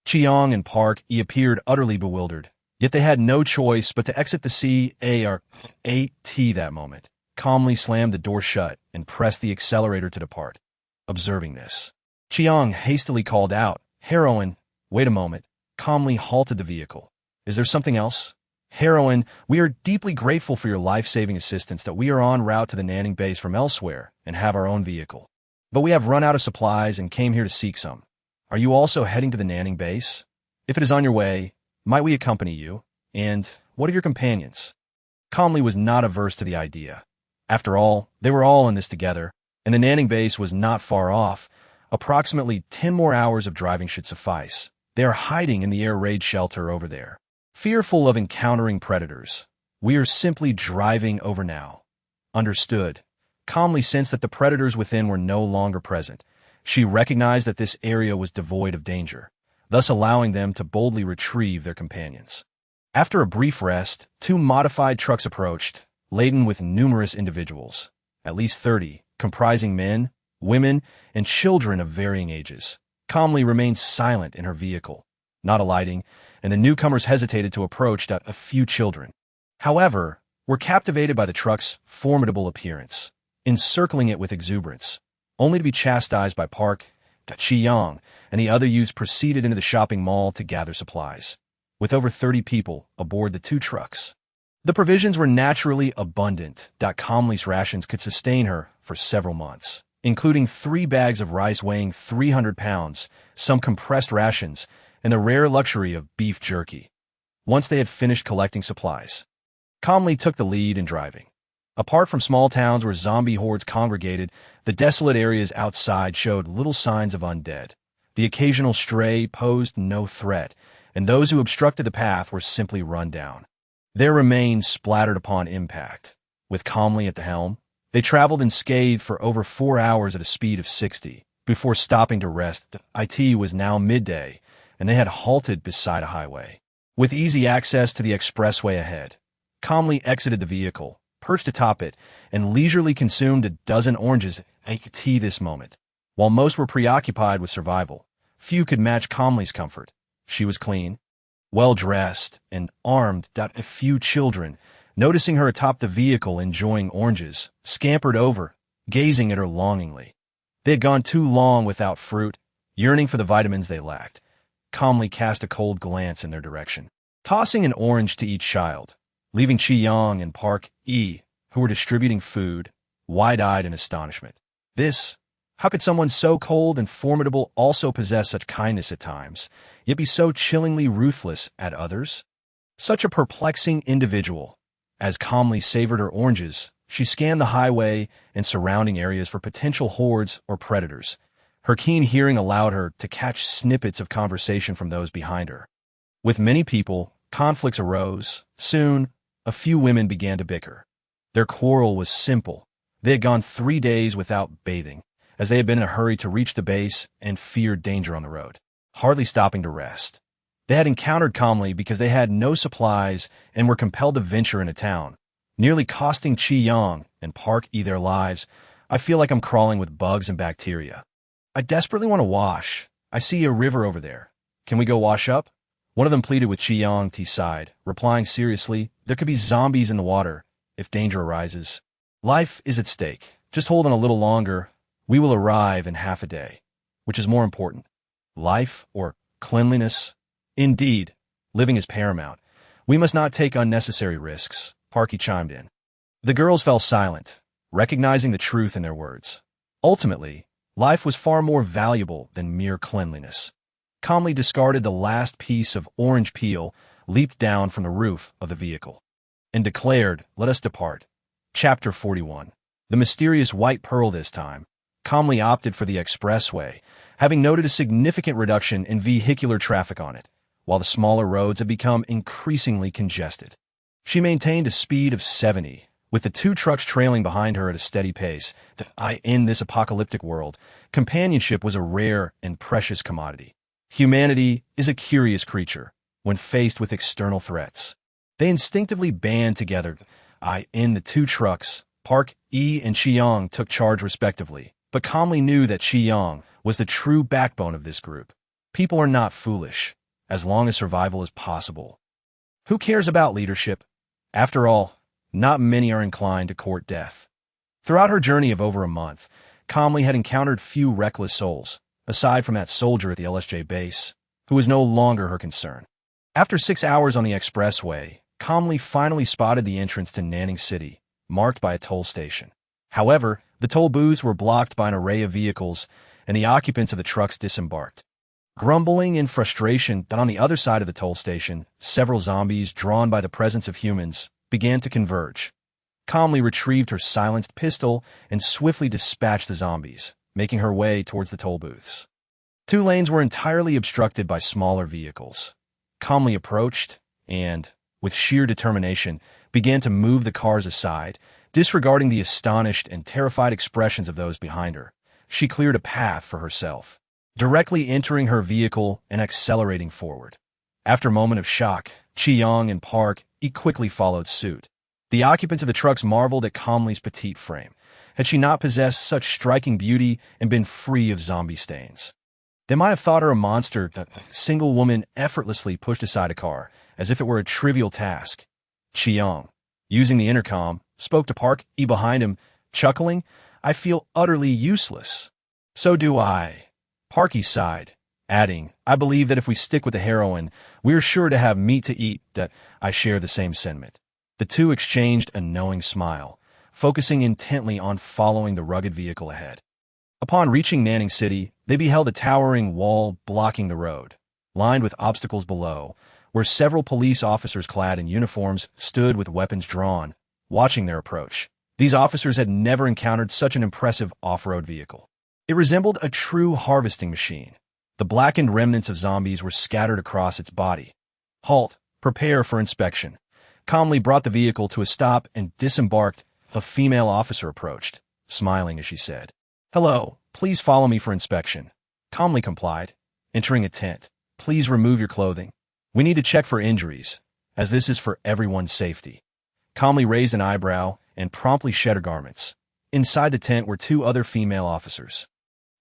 Chi-Young and Park appeared utterly bewildered, yet they had no choice but to exit the CARAT that moment, calmly slammed the door shut, and pressed the accelerator to depart. Observing this, Chi-Young hastily called out, "Heroine, wait a moment," calmly halted the vehicle. "Is there something else?" "Heroine, we are deeply grateful for your life-saving assistance that we are en route to the Nanning base from elsewhere and have our own vehicle. But we have run out of supplies and came here to seek some. Are you also heading to the Nanning base? If it is on your way, might we accompany you? And what of your companions?" Calmly was not averse to the idea. After all, they were all in this together, and the Nanning base was not far off. Approximately 10 more hours of driving should suffice. They are hiding in the air raid shelter over there, fearful of encountering predators. We are simply driving over now. Understood. Calmly sensed that the predators within were no longer present. She recognized that this area was devoid of danger, thus allowing them to boldly retrieve their companions. After a brief rest, two modified trucks approached, laden with numerous individuals, at least 30, comprising men, women, and children of varying ages. Calmly remained silent in her vehicle, not alighting, and the newcomers hesitated to approach a few children. However, were captivated by the truck's formidable appearance, encircling it with exuberance, only to be chastised by Park, Chi-Yang, and the other youths proceeded into the shopping mall to gather supplies. With over 30 people aboard the two trucks, the provisions were naturally abundant. Calmly's rations could sustain her for several months, including 3 bags of rice weighing 300 pounds, some compressed rations, and the rare luxury of beef jerky. Once they had finished collecting supplies, Calmly took the lead in driving. Apart from small towns where zombie hordes congregated, the desolate areas outside showed little signs of undead. The occasional stray posed no threat, and those who obstructed the path were simply run down. Their remains splattered upon impact. With Calmly at the helm, they traveled unscathed for over 4 hours at a speed of 60, before stopping to rest. It was now midday, and they had halted beside a highway. With easy access to the expressway ahead, Calmly exited the vehicle, perched atop it, and leisurely consumed a dozen oranges at this moment. While most were preoccupied with survival, few could match Calmly's comfort. She was clean, well-dressed, and armed. A few children, noticing her atop the vehicle enjoying oranges, scampered over, gazing at her longingly. They had gone too long without fruit, yearning for the vitamins they lacked. Calmly cast a cold glance in their direction, tossing an orange to each child, leaving Chi-Yang and Park, who were distributing food, wide-eyed in astonishment. How could someone so cold and formidable also possess such kindness at times, yet be so chillingly ruthless at others? Such a perplexing individual. As Calmly savored her oranges, she scanned the highway and surrounding areas for potential hordes or predators. Her keen hearing allowed her to catch snippets of conversation from those behind her. With many people, conflicts arose. Soon, a few women began to bicker. Their quarrel was simple. They had gone 3 days without bathing, as they had been in a hurry to reach the base and feared danger on the road, hardly stopping to rest. They had encountered Calmly because they had no supplies and were compelled to venture into town, nearly costing Chi-Yang and Park their lives. I feel like I'm crawling with bugs and bacteria. I desperately want to wash. I see a river over there. Can we go wash up? One of them pleaded with Chi-Yang side, replying seriously, there could be zombies in the water if danger arises. Life is at stake. Just hold on a little longer. We will arrive in half a day. Which is more important, life or cleanliness? Indeed, living is paramount. We must not take unnecessary risks, Parky chimed in. The girls fell silent, recognizing the truth in their words. Ultimately, life was far more valuable than mere cleanliness. Calmly discarded the last piece of orange peel, leaped down from the roof of the vehicle, and declared, "Let us depart." Chapter 41. The mysterious white pearl this time. Calmly opted for the expressway, having noted a significant reduction in vehicular traffic on it, while the smaller roads had become increasingly congested. She maintained a speed of 70, with the two trucks trailing behind her at a steady pace. In this apocalyptic world, companionship was a rare and precious commodity. Humanity is a curious creature when faced with external threats. They instinctively band together. The two trucks, Park and Chi-Yang took charge respectively, but Calmly knew that Chi-Yang was the true backbone of this group. People are not foolish, as long as survival is possible. Who cares about leadership? After all, not many are inclined to court death. Throughout her journey of over a month, Calmly had encountered few reckless souls, aside from that soldier at the LSJ base, who was no longer her concern. After 6 hours on the expressway, Calmly finally spotted the entrance to Nanning City, marked by a toll station. However, the toll booths were blocked by an array of vehicles, and the occupants of the trucks disembarked. Grumbling in frustration that on the other side of the toll station, several zombies, drawn by the presence of humans, began to converge. Calmly retrieved her silenced pistol and swiftly dispatched the zombies, making her way towards the toll booths. 2 lanes were entirely obstructed by smaller vehicles. Calmly approached and, with sheer determination, began to move the cars aside, disregarding the astonished and terrified expressions of those behind her. She cleared a path for herself, directly entering her vehicle and accelerating forward. After a moment of shock, Chi-Young and Park quickly followed suit. The occupants of the trucks marveled at Comley's petite frame. Had she not possessed such striking beauty and been free of zombie stains? They might have thought her a monster. A single woman effortlessly pushed aside a car, as if it were a trivial task. Chi-Young, using the intercom, spoke to Park behind him, chuckling, "I feel utterly useless." "So do I." Parky sighed, adding, "I believe that if we stick with the heroine, we're sure to have meat to eat." That I share the same sentiment. The two exchanged a knowing smile, focusing intently on following the rugged vehicle ahead. Upon reaching Nanning City, they beheld a towering wall blocking the road, lined with obstacles below, where several police officers clad in uniforms stood with weapons drawn, watching their approach. These officers had never encountered such an impressive off-road vehicle. It resembled a true harvesting machine. The blackened remnants of zombies were scattered across its body. "Halt! Prepare for inspection." Calmly brought the vehicle to a stop and disembarked. A female officer approached, smiling as she said, "Hello, please follow me for inspection." Calmly complied, entering a tent. "Please remove your clothing. We need to check for injuries, as this is for everyone's safety." Calmly raised an eyebrow and promptly shed her garments. Inside the tent were two other female officers,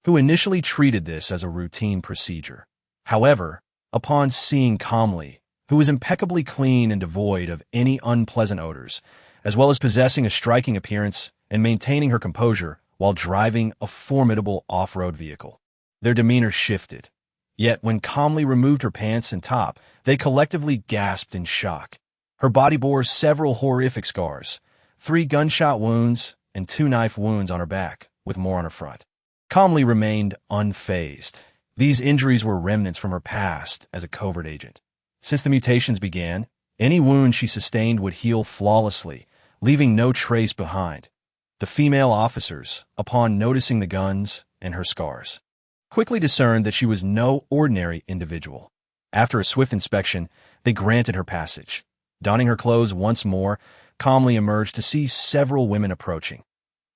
who initially treated this as a routine procedure. However, upon seeing Calmly, who was impeccably clean and devoid of any unpleasant odors, as well as possessing a striking appearance and maintaining her composure while driving a formidable off-road vehicle, their demeanor shifted. Yet when Calmly removed her pants and top, they collectively gasped in shock. Her body bore several horrific scars, 3 gunshot wounds and 2 knife wounds on her back, with more on her front. Calmly remained unfazed. These injuries were remnants from her past as a covert agent. Since the mutations began, any wound she sustained would heal flawlessly, leaving no trace behind. The female officers, upon noticing the guns and her scars, quickly discerned that she was no ordinary individual. After a swift inspection, they granted her passage. Donning her clothes once more, Calmly emerged to see several women approaching,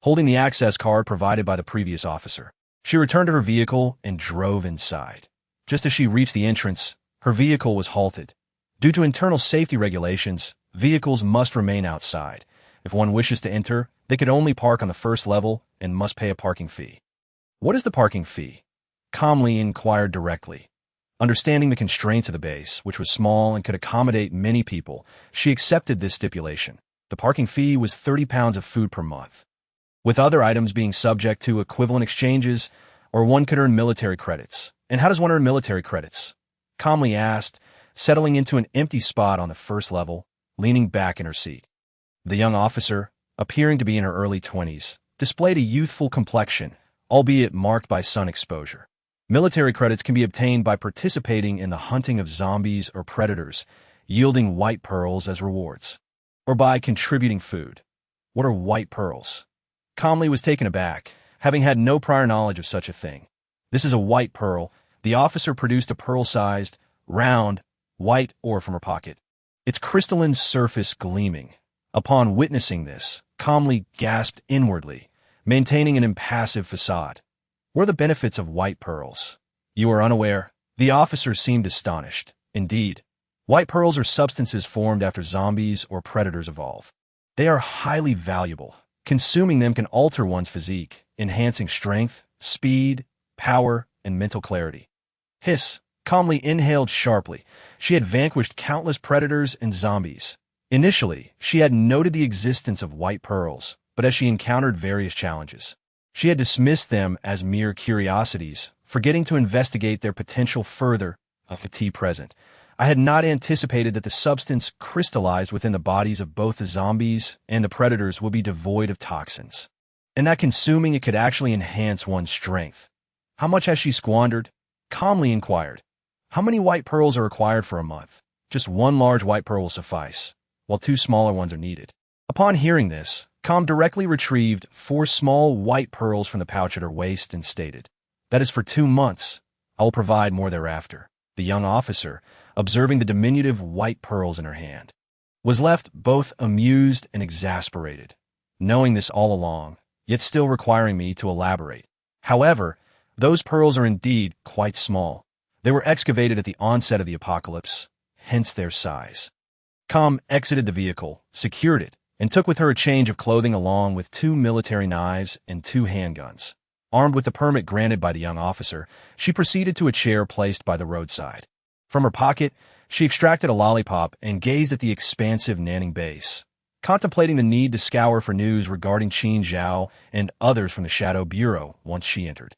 holding the access card provided by the previous officer. She returned to her vehicle and drove inside. Just as she reached the entrance, her vehicle was halted. Due to internal safety regulations, vehicles must remain outside. If one wishes to enter, they could only park on the first level and must pay a parking fee. "What is the parking fee?" Calmly inquired directly. Understanding the constraints of the base, which was small and could accommodate many people, she accepted this stipulation. The parking fee was 30 pounds of food per month, with other items being subject to equivalent exchanges, or one could earn military credits. "And how does one earn military credits?" Calmly asked, settling into an empty spot on the first level, leaning back in her seat. The young officer, appearing to be in her early 20s, displayed a youthful complexion, albeit marked by sun exposure. Military credits can be obtained by participating in the hunting of zombies or predators, yielding white pearls as rewards, or by contributing food. "What are white pearls?" Calmly was taken aback, having had no prior knowledge of such a thing. "This is a white pearl." The officer produced a pearl-sized, round, white ore from her pocket, its crystalline surface gleaming. Upon witnessing this, Calmly gasped inwardly, maintaining an impassive facade. "What are the benefits of white pearls?" "You are unaware." The officer seemed astonished. "Indeed. White pearls are substances formed after zombies or predators evolve. They are highly valuable. Consuming them can alter one's physique, enhancing strength, speed, power, and mental clarity." Hiss. Calmly inhaled sharply. She had vanquished countless predators and zombies. Initially, she had noted the existence of white pearls, but as she encountered various challenges, she had dismissed them as mere curiosities, forgetting to investigate their potential further. Present, I had not anticipated that the substance crystallized within the bodies of both the zombies and the predators would be devoid of toxins, and that consuming it could actually enhance one's strength. "How much has she squandered?" Calmly inquired. "How many white pearls are required for a month?" "Just 1 large white pearl will suffice, while 2 smaller ones are needed." Upon hearing this, Calm directly retrieved 4 small white pearls from the pouch at her waist and stated, "That is for 2 months. I will provide more thereafter." The young officer, observing the diminutive white pearls in her hand, was left both amused and exasperated, knowing this all along, yet still requiring me to elaborate. "However, those pearls are indeed quite small. They were excavated at the onset of the apocalypse, hence their size. Com exited the vehicle, secured it, and took with her a change of clothing along with 2 military knives and 2 handguns. Armed with the permit granted by the young officer, she proceeded to a chair placed by the roadside. From her pocket, she extracted a lollipop and gazed at the expansive Nanning base, contemplating the need to scour for news regarding Qin Zhao and others from the Shadow Bureau once she entered.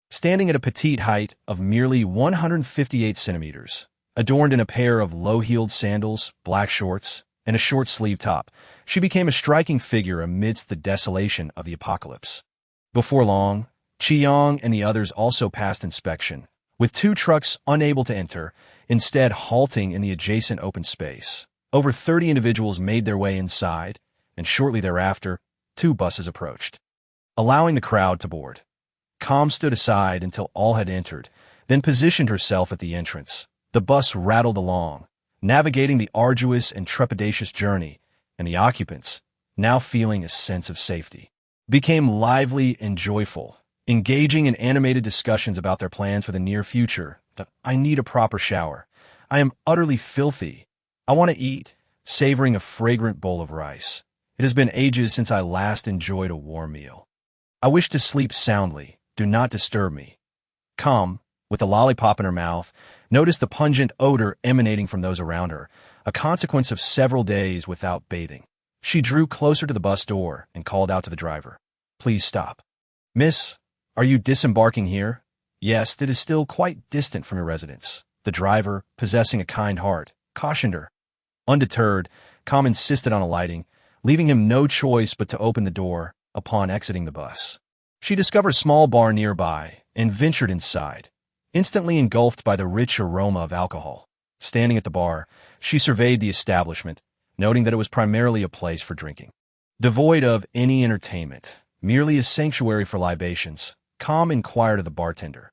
Standing at a petite height of merely 158 centimeters, adorned in a pair of low-heeled sandals, black shorts, and a short-sleeved top, she became a striking figure amidst the desolation of the apocalypse. Before long, Qiyang and the others also passed inspection, with 2 trucks unable to enter, instead halting in the adjacent open space. Over 30 individuals made their way inside, and shortly thereafter, 2 buses approached, allowing the crowd to board. Com stood aside until all had entered, then positioned herself at the entrance. The bus rattled along, navigating the arduous and trepidatious journey, and the occupants, now feeling a sense of safety, became lively and joyful, engaging in animated discussions about their plans for the near future. I need a proper shower. I am utterly filthy. I want to eat, savoring a fragrant bowl of rice. It has been ages since I last enjoyed a warm meal. I wish to sleep soundly. Do not disturb me. Com, with a lollipop in her mouth, noticed the pungent odor emanating from those around her, a consequence of several days without bathing. She drew closer to the bus door and called out to the driver. Please stop. Miss, are you disembarking here? Yes, it is still quite distant from your residence. The driver, possessing a kind heart, cautioned her. Undeterred, Com insisted on alighting, leaving him no choice but to open the door upon exiting the bus. She discovered a small bar nearby and ventured inside, instantly engulfed by the rich aroma of alcohol. Standing at the bar, she surveyed the establishment, noting that it was primarily a place for drinking. Devoid of any entertainment, merely a sanctuary for libations, Com inquired of the bartender,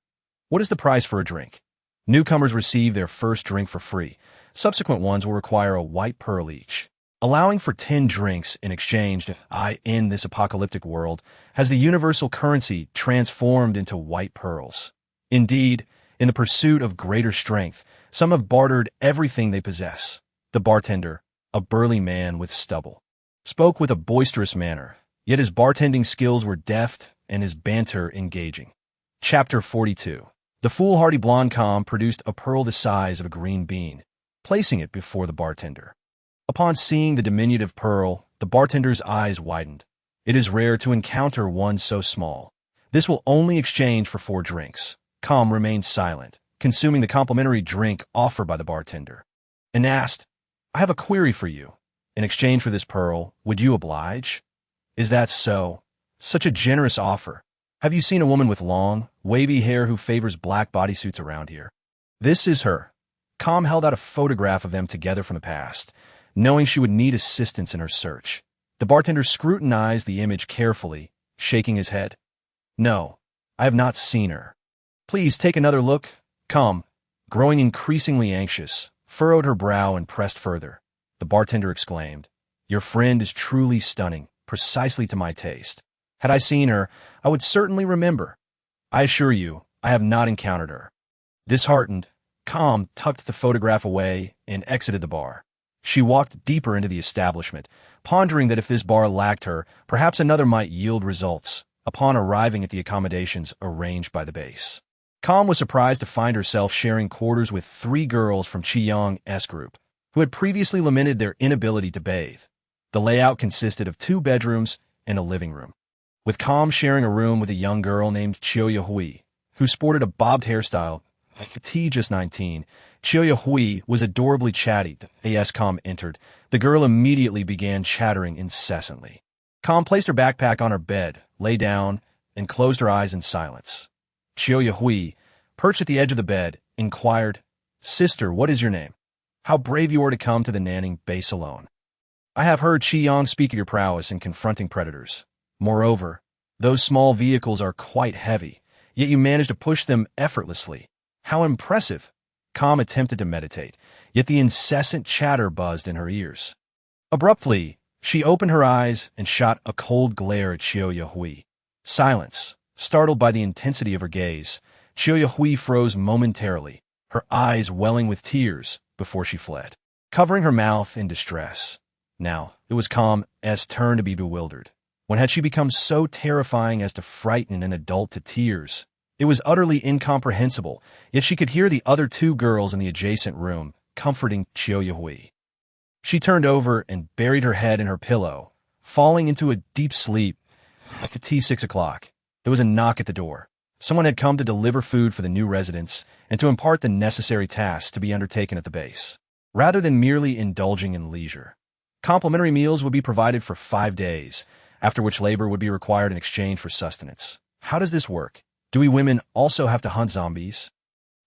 "What is the price for a drink?" Newcomers receive their first drink for free. Subsequent ones will require a white pearl each. Allowing for 10 drinks in exchange, in this apocalyptic world, has the universal currency transformed into white pearls. Indeed, in the pursuit of greater strength, some have bartered everything they possess. The bartender, a burly man with stubble, spoke with a boisterous manner, yet his bartending skills were deft and his banter engaging. Chapter 42. The foolhardy blonde Com produced a pearl the size of a green bean, placing it before the bartender. Upon seeing the diminutive pearl, the bartender's eyes widened. It is rare to encounter one so small. This will only exchange for 4 drinks. Com remained silent, consuming the complimentary drink offered by the bartender, and asked, I have a query for you. In exchange for this pearl, would you oblige? Is that so? Such a generous offer. Have you seen a woman with long, wavy hair who favors black bodysuits around here? This is her. Com held out a photograph of them together from the past, knowing she would need assistance in her search. The bartender scrutinized the image carefully, shaking his head. No, I have not seen her. Please take another look. Com, growing increasingly anxious, furrowed her brow and pressed further. The bartender exclaimed, Your friend is truly stunning, precisely to my taste. Had I seen her, I would certainly remember. I assure you, I have not encountered her. Disheartened, Com tucked the photograph away and exited the bar. She walked deeper into the establishment, pondering that if this bar lacked her, perhaps another might yield results, upon arriving at the accommodations arranged by the base. Com was surprised to find herself sharing quarters with 3 girls from Qiyang's group, who had previously lamented their inability to bathe. The layout consisted of 2 bedrooms and a living room, with Com sharing a room with a young girl named Qiu Hui, who sported a bobbed hairstyle. Just 19, Qiu Hui was adorably chatty. As Com entered, the girl immediately began chattering incessantly. Com placed her backpack on her bed, lay down, and closed her eyes in silence. Qiu Hui, perched at the edge of the bed, inquired, Sister, what is your name? How brave you are to come to the Nanning base alone. I have heard Qiyang speak of your prowess in confronting predators. Moreover, those small vehicles are quite heavy, yet you manage to push them effortlessly. How impressive! Com attempted to meditate, yet the incessant chatter buzzed in her ears. Abruptly, she opened her eyes and shot a cold glare at Qiu Hui. Silence. Startled by the intensity of her gaze, Qiu Hui froze momentarily, her eyes welling with tears, before she fled, covering her mouth in distress. Now, it was Calm's turn to be bewildered. When had she become so terrifying as to frighten an adult to tears? It was utterly incomprehensible, yet she could hear the other two girls in the adjacent room comforting Xiaoyahui. She turned over and buried her head in her pillow, falling into a deep sleep. At 6 o'clock, there was a knock at the door. Someone had come to deliver food for the new residents and to impart the necessary tasks to be undertaken at the base, rather than merely indulging in leisure. Complimentary meals would be provided for 5 days, after which labor would be required in exchange for sustenance. How does this work? Do we women also have to hunt zombies?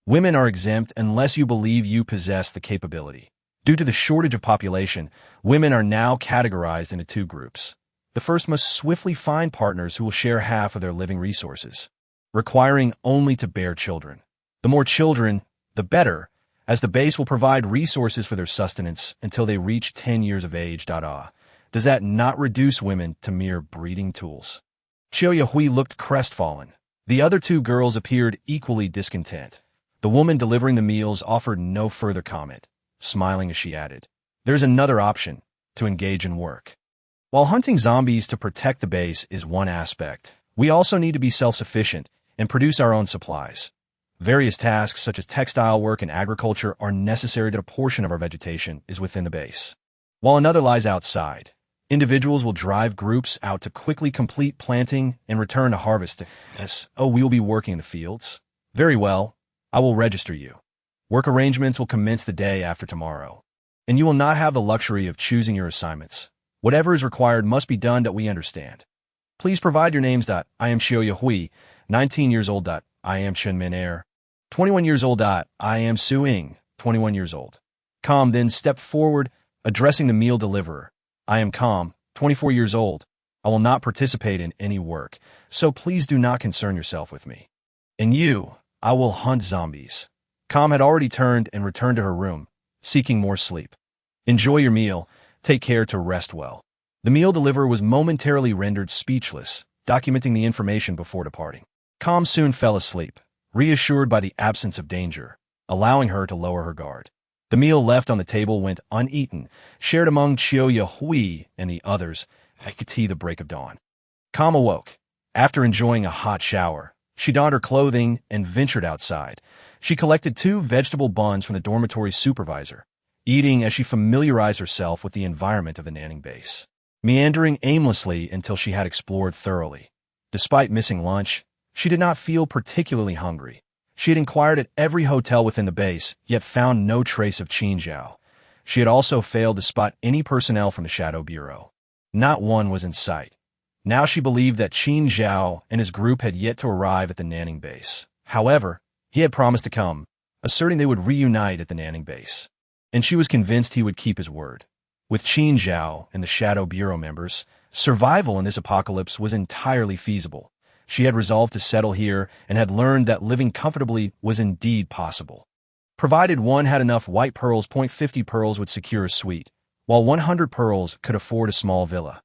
Women are exempt unless you believe you possess the capability. Due to the shortage of population, women are now categorized into 2 groups. The first must swiftly find partners who will share half of their living resources, requiring only to bear children. The more children, the better, as the base will provide resources for their sustenance until they reach 10 years of age. Does that not reduce women to mere breeding tools? Xiaoyahui looked crestfallen. The other 2 girls appeared equally discontent. The woman delivering the meals offered no further comment, smiling as she added, "There's another option, to engage in work. While hunting zombies to protect the base is one aspect, we also need to be self-sufficient and produce our own supplies. Various tasks such as textile work and agriculture are necessary that a portion of our vegetation is within the base, while another lies outside. Individuals will drive groups out to quickly complete planting and return to harvest. We will be working in the fields. Very well, I will register you. Work arrangements will commence the day after tomorrow, and you will not have the luxury of choosing your assignments. Whatever is required must be done that we understand. Please provide your names. I am Xiaoyahui, 19 years old. I am Chen Min 21 years old. I am Su Ying, 21 years old. Calm then stepped forward, addressing the meal deliverer. I am Calm, 24 years old. I will not participate in any work, so please do not concern yourself with me. And you, I will hunt zombies. Calm had already turned and returned to her room, seeking more sleep. Enjoy your meal. Take care to rest well. The meal deliverer was momentarily rendered speechless, documenting the information before departing. Calm soon fell asleep, reassured by the absence of danger, allowing her to lower her guard. The meal left on the table went uneaten, shared among Xiaoyahui and the others, at the break of dawn. Calm awoke. After enjoying a hot shower, she donned her clothing and ventured outside. She collected 2 vegetable buns from the dormitory supervisor, eating as she familiarized herself with the environment of the Nanning base, meandering aimlessly until she had explored thoroughly. Despite missing lunch, she did not feel particularly hungry. She had inquired at every hotel within the base, yet found no trace of Qin Zhao. She had also failed to spot any personnel from the Shadow Bureau. Not one was in sight. Now she believed that Qin Zhao and his group had yet to arrive at the Nanning base. However, he had promised to come, asserting they would reunite at the Nanning base, and she was convinced he would keep his word. With Qin Zhao and the Shadow Bureau members, survival in this apocalypse was entirely feasible. She had resolved to settle here and had learned that living comfortably was indeed possible. Provided one had enough white pearls, 50 pearls would secure a suite, while 100 pearls could afford a small villa.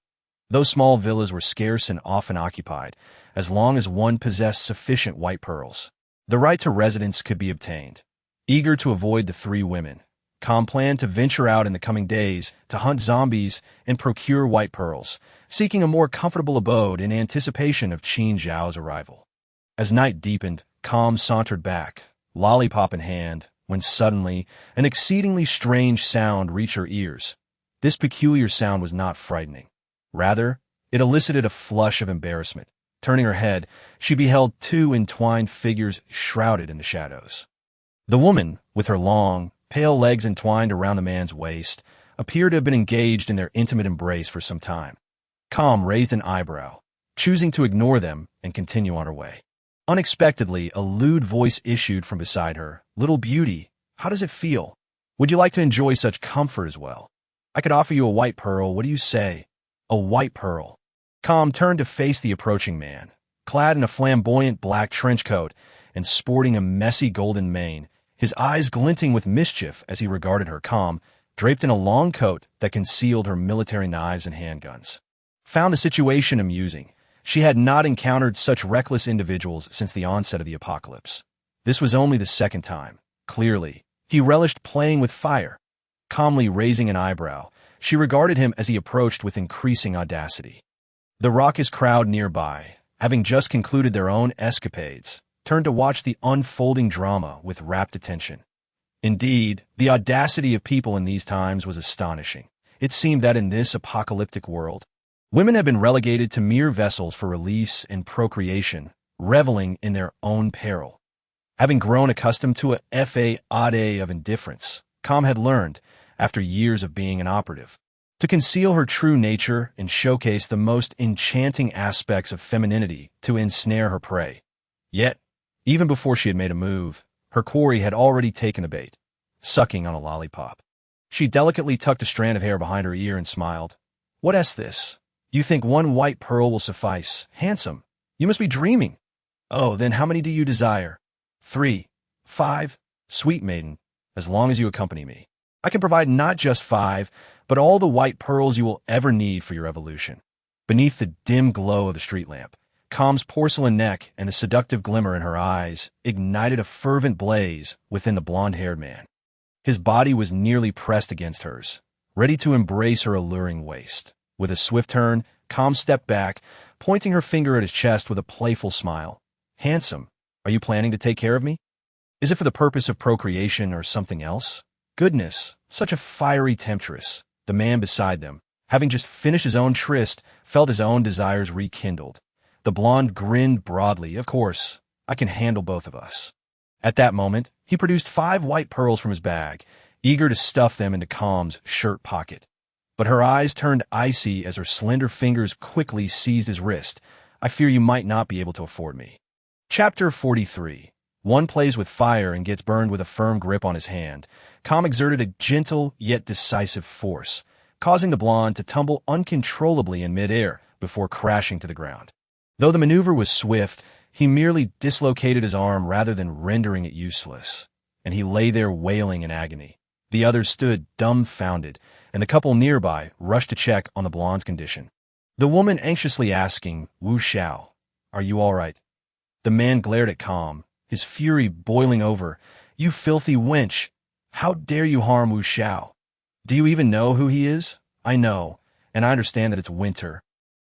Those small villas were scarce and often occupied, as long as one possessed sufficient white pearls. The right to residence could be obtained. Eager to avoid the 3 women, Calm planned to venture out in the coming days to hunt zombies and procure white pearls, seeking a more comfortable abode in anticipation of Qin Zhao's arrival. As night deepened, Calm sauntered back, lollipop in hand, when suddenly an exceedingly strange sound reached her ears. This peculiar sound was not frightening. Rather, it elicited a flush of embarrassment. Turning her head, she beheld 2 entwined figures shrouded in the shadows. The woman, with her long, pale legs entwined around the man's waist, appeared to have been engaged in their intimate embrace for some time. Calm raised an eyebrow, choosing to ignore them and continue on her way. Unexpectedly, a lewd voice issued from beside her. "Little beauty, how does it feel? Would you like to enjoy such comfort as well? I could offer you a white pearl. What do you say?" A white pearl. Calm turned to face the approaching man, clad in a flamboyant black trench coat and sporting a messy golden mane, his eyes glinting with mischief as he regarded her. Calm, draped in a long coat that concealed her military knives and handguns, found the situation amusing. She had not encountered such reckless individuals since the onset of the apocalypse. This was only the second time. Clearly, He relished playing with fire. Calmly raising an eyebrow, she regarded him as he approached with increasing audacity. The raucous crowd nearby, having just concluded their own escapades, turned to watch the unfolding drama with rapt attention. Indeed, the audacity of people in these times was astonishing. It seemed that in this apocalyptic world, women had been relegated to mere vessels for release and procreation, reveling in their own peril. Having grown accustomed to a fade of indifference, Com had learned, after years of being an operative, to conceal her true nature and showcase the most enchanting aspects of femininity to ensnare her prey. Yet, even before she had made a move, her quarry had already taken a bait, sucking on a lollipop. She delicately tucked a strand of hair behind her ear and smiled. "What's this? You think one white pearl will suffice? Handsome. You must be dreaming. Oh, then how many do you desire?" "3, 5, sweet maiden, as long as you accompany me. I can provide not just 5, but all the white pearls you will ever need for your evolution." Beneath the dim glow of the street lamp, Com's porcelain neck and the seductive glimmer in her eyes ignited a fervent blaze within the blonde-haired man. His body was nearly pressed against hers, ready to embrace her alluring waist. With a swift turn, Com stepped back, pointing her finger at his chest with a playful smile. "Handsome, are you planning to take care of me? Is it for the purpose of procreation or something else?" Goodness, such a fiery temptress. The man beside them, having just finished his own tryst, felt his own desires rekindled. The blonde grinned broadly. "Of course, I can handle both of us." At that moment, he produced 5 white pearls from his bag, eager to stuff them into Com's shirt pocket. But her eyes turned icy as her slender fingers quickly seized his wrist. "I fear you might not be able to afford me." Chapter 43. One plays with fire and gets burned with a firm grip on his hand. Com exerted a gentle yet decisive force, causing the blonde to tumble uncontrollably in midair before crashing to the ground. Though the maneuver was swift, he merely dislocated his arm rather than rendering it useless, and he lay there wailing in agony. The others stood dumbfounded, and the couple nearby rushed to check on the blonde's condition. The woman anxiously asking, "Wu Xiao, are you all right?" The man glared at Com, his fury boiling over. "You filthy wench! How dare you harm Wu Xiao? Do you even know who he is?" "I know, and I understand that it's winter.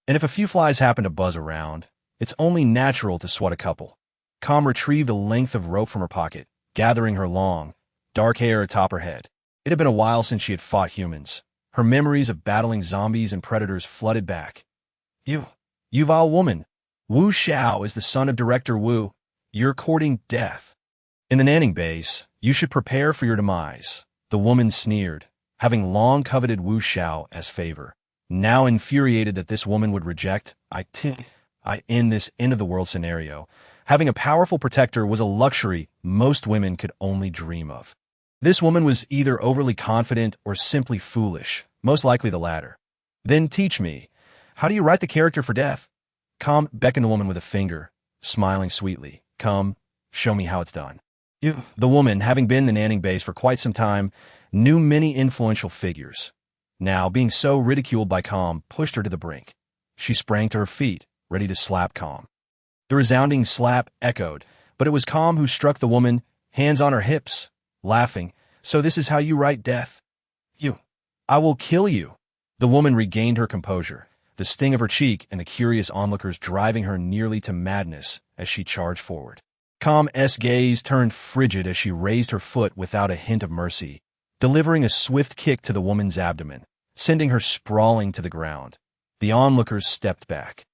And if a few flies happen to buzz around, it's only natural to swat a couple." Com retrieved a length of rope from her pocket, gathering her long, dark hair atop her head. It had been a while since she had fought humans. Her memories of battling zombies and predators flooded back. You vile woman. Wu Xiao is the son of Director Wu. You're courting death. In the Nanning base, you should prepare for your demise." The woman sneered, having long coveted Wu Xiao as favor. Now infuriated that this woman would reject, I in this end-of-the-world scenario, having a powerful protector was a luxury most women could only dream of. This woman was either overly confident or simply foolish, most likely the latter. "Then teach me, how do you write the character for death?" Com beckoned the woman with a finger, smiling sweetly. "Come, show me how it's done." The woman, having been in the Nanning base for quite some time, knew many influential figures. Now, being so ridiculed by Com, pushed her to the brink. She sprang to her feet, ready to slap Com. The resounding slap echoed, but it was Com who struck the woman, hands on her hips, laughing. "So this is how you write death? I will kill you." The woman regained her composure, the sting of her cheek and the curious onlookers driving her nearly to madness as she charged forward. Com's gaze turned frigid as she raised her foot without a hint of mercy, delivering a swift kick to the woman's abdomen, sending her sprawling to the ground. The onlookers stepped back,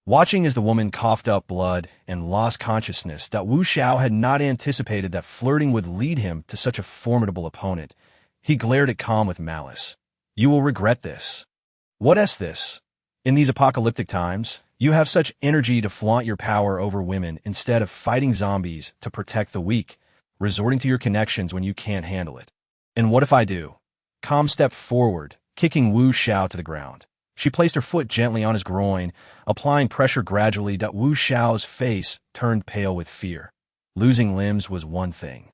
watching as the woman coughed up blood and lost consciousness. That Wu Xiao had not anticipated that flirting would lead him to such a formidable opponent. He glared at Com with malice. "You will regret this." "What's this? In these apocalyptic times, you have such energy to flaunt your power over women instead of fighting zombies to protect the weak, resorting to your connections when you can't handle it. And what if I do?" Com stepped forward, kicking Wu Xiao to the ground. She placed her foot gently on his groin, applying pressure gradually. That Wu Xiao's face turned pale with fear. Losing limbs was one thing,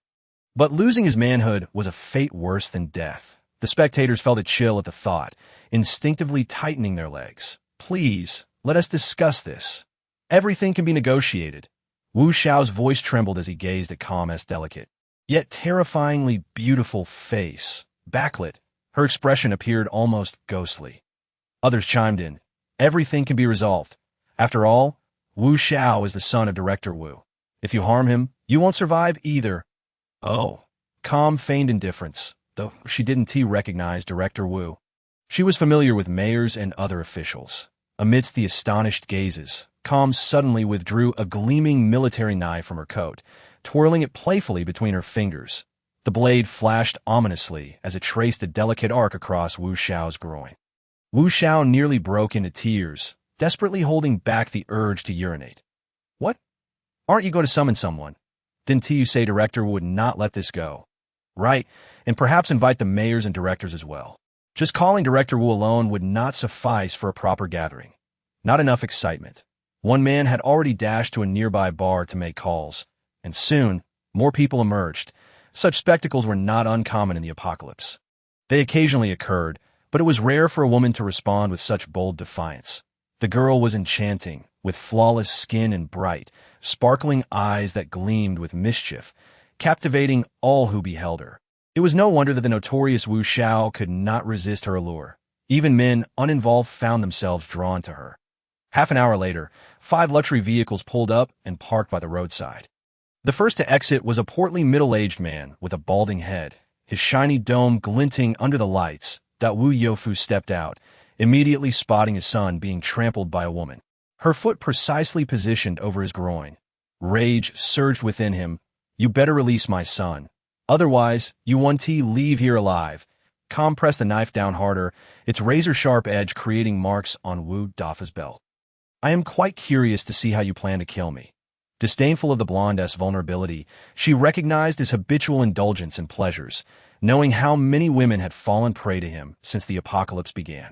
but losing his manhood was a fate worse than death. The spectators felt a chill at the thought, instinctively tightening their legs. "Please, let us discuss this. Everything can be negotiated." Wu Xiao's voice trembled as he gazed at Com as delicate. yet terrifyingly beautiful face. Backlit, her expression appeared almost ghostly. Others chimed in. Everything can be resolved. After all, Wu Xiao is the son of Director Wu. If you harm him, you won't survive either. Oh. Calm feigned indifference, though she didn't recognize Director Wu. She was familiar with mayors and other officials. Amidst the astonished gazes, Calm suddenly withdrew a gleaming military knife from her coat, twirling it playfully between her fingers. The blade flashed ominously as it traced a delicate arc across Wu Xiao's groin. Wu Xiao nearly broke into tears, desperately holding back the urge to urinate. What? Aren't you going to summon someone? Didn't you say Director would not let this go? Right, and perhaps invite the mayors and directors as well. Just calling Director Wu alone would not suffice for a proper gathering. Not enough excitement. One man had already dashed to a nearby bar to make calls, and soon, more people emerged. Such spectacles were not uncommon in the apocalypse. They occasionally occurred, but it was rare for a woman to respond with such bold defiance. The girl was enchanting, with flawless skin and bright, sparkling eyes that gleamed with mischief, captivating all who beheld her. It was no wonder that the notorious Wu Xiao could not resist her allure. Even men uninvolved found themselves drawn to her. Half an hour later, 5 luxury vehicles pulled up and parked by the roadside. The first to exit was a portly middle-aged man with a balding head, his shiny dome glinting under the lights. Wu Youfu stepped out, immediately spotting his son being trampled by a woman, her foot precisely positioned over his groin. Rage surged within him. You better release my son. Otherwise, you won't leave here alive. Calm pressed the knife down harder, its razor-sharp edge creating marks on Wu Dafa's belt. I am quite curious to see how you plan to kill me. Disdainful of the blonde's vulnerability, she recognized his habitual indulgence in pleasures, knowing how many women had fallen prey to him since the apocalypse began.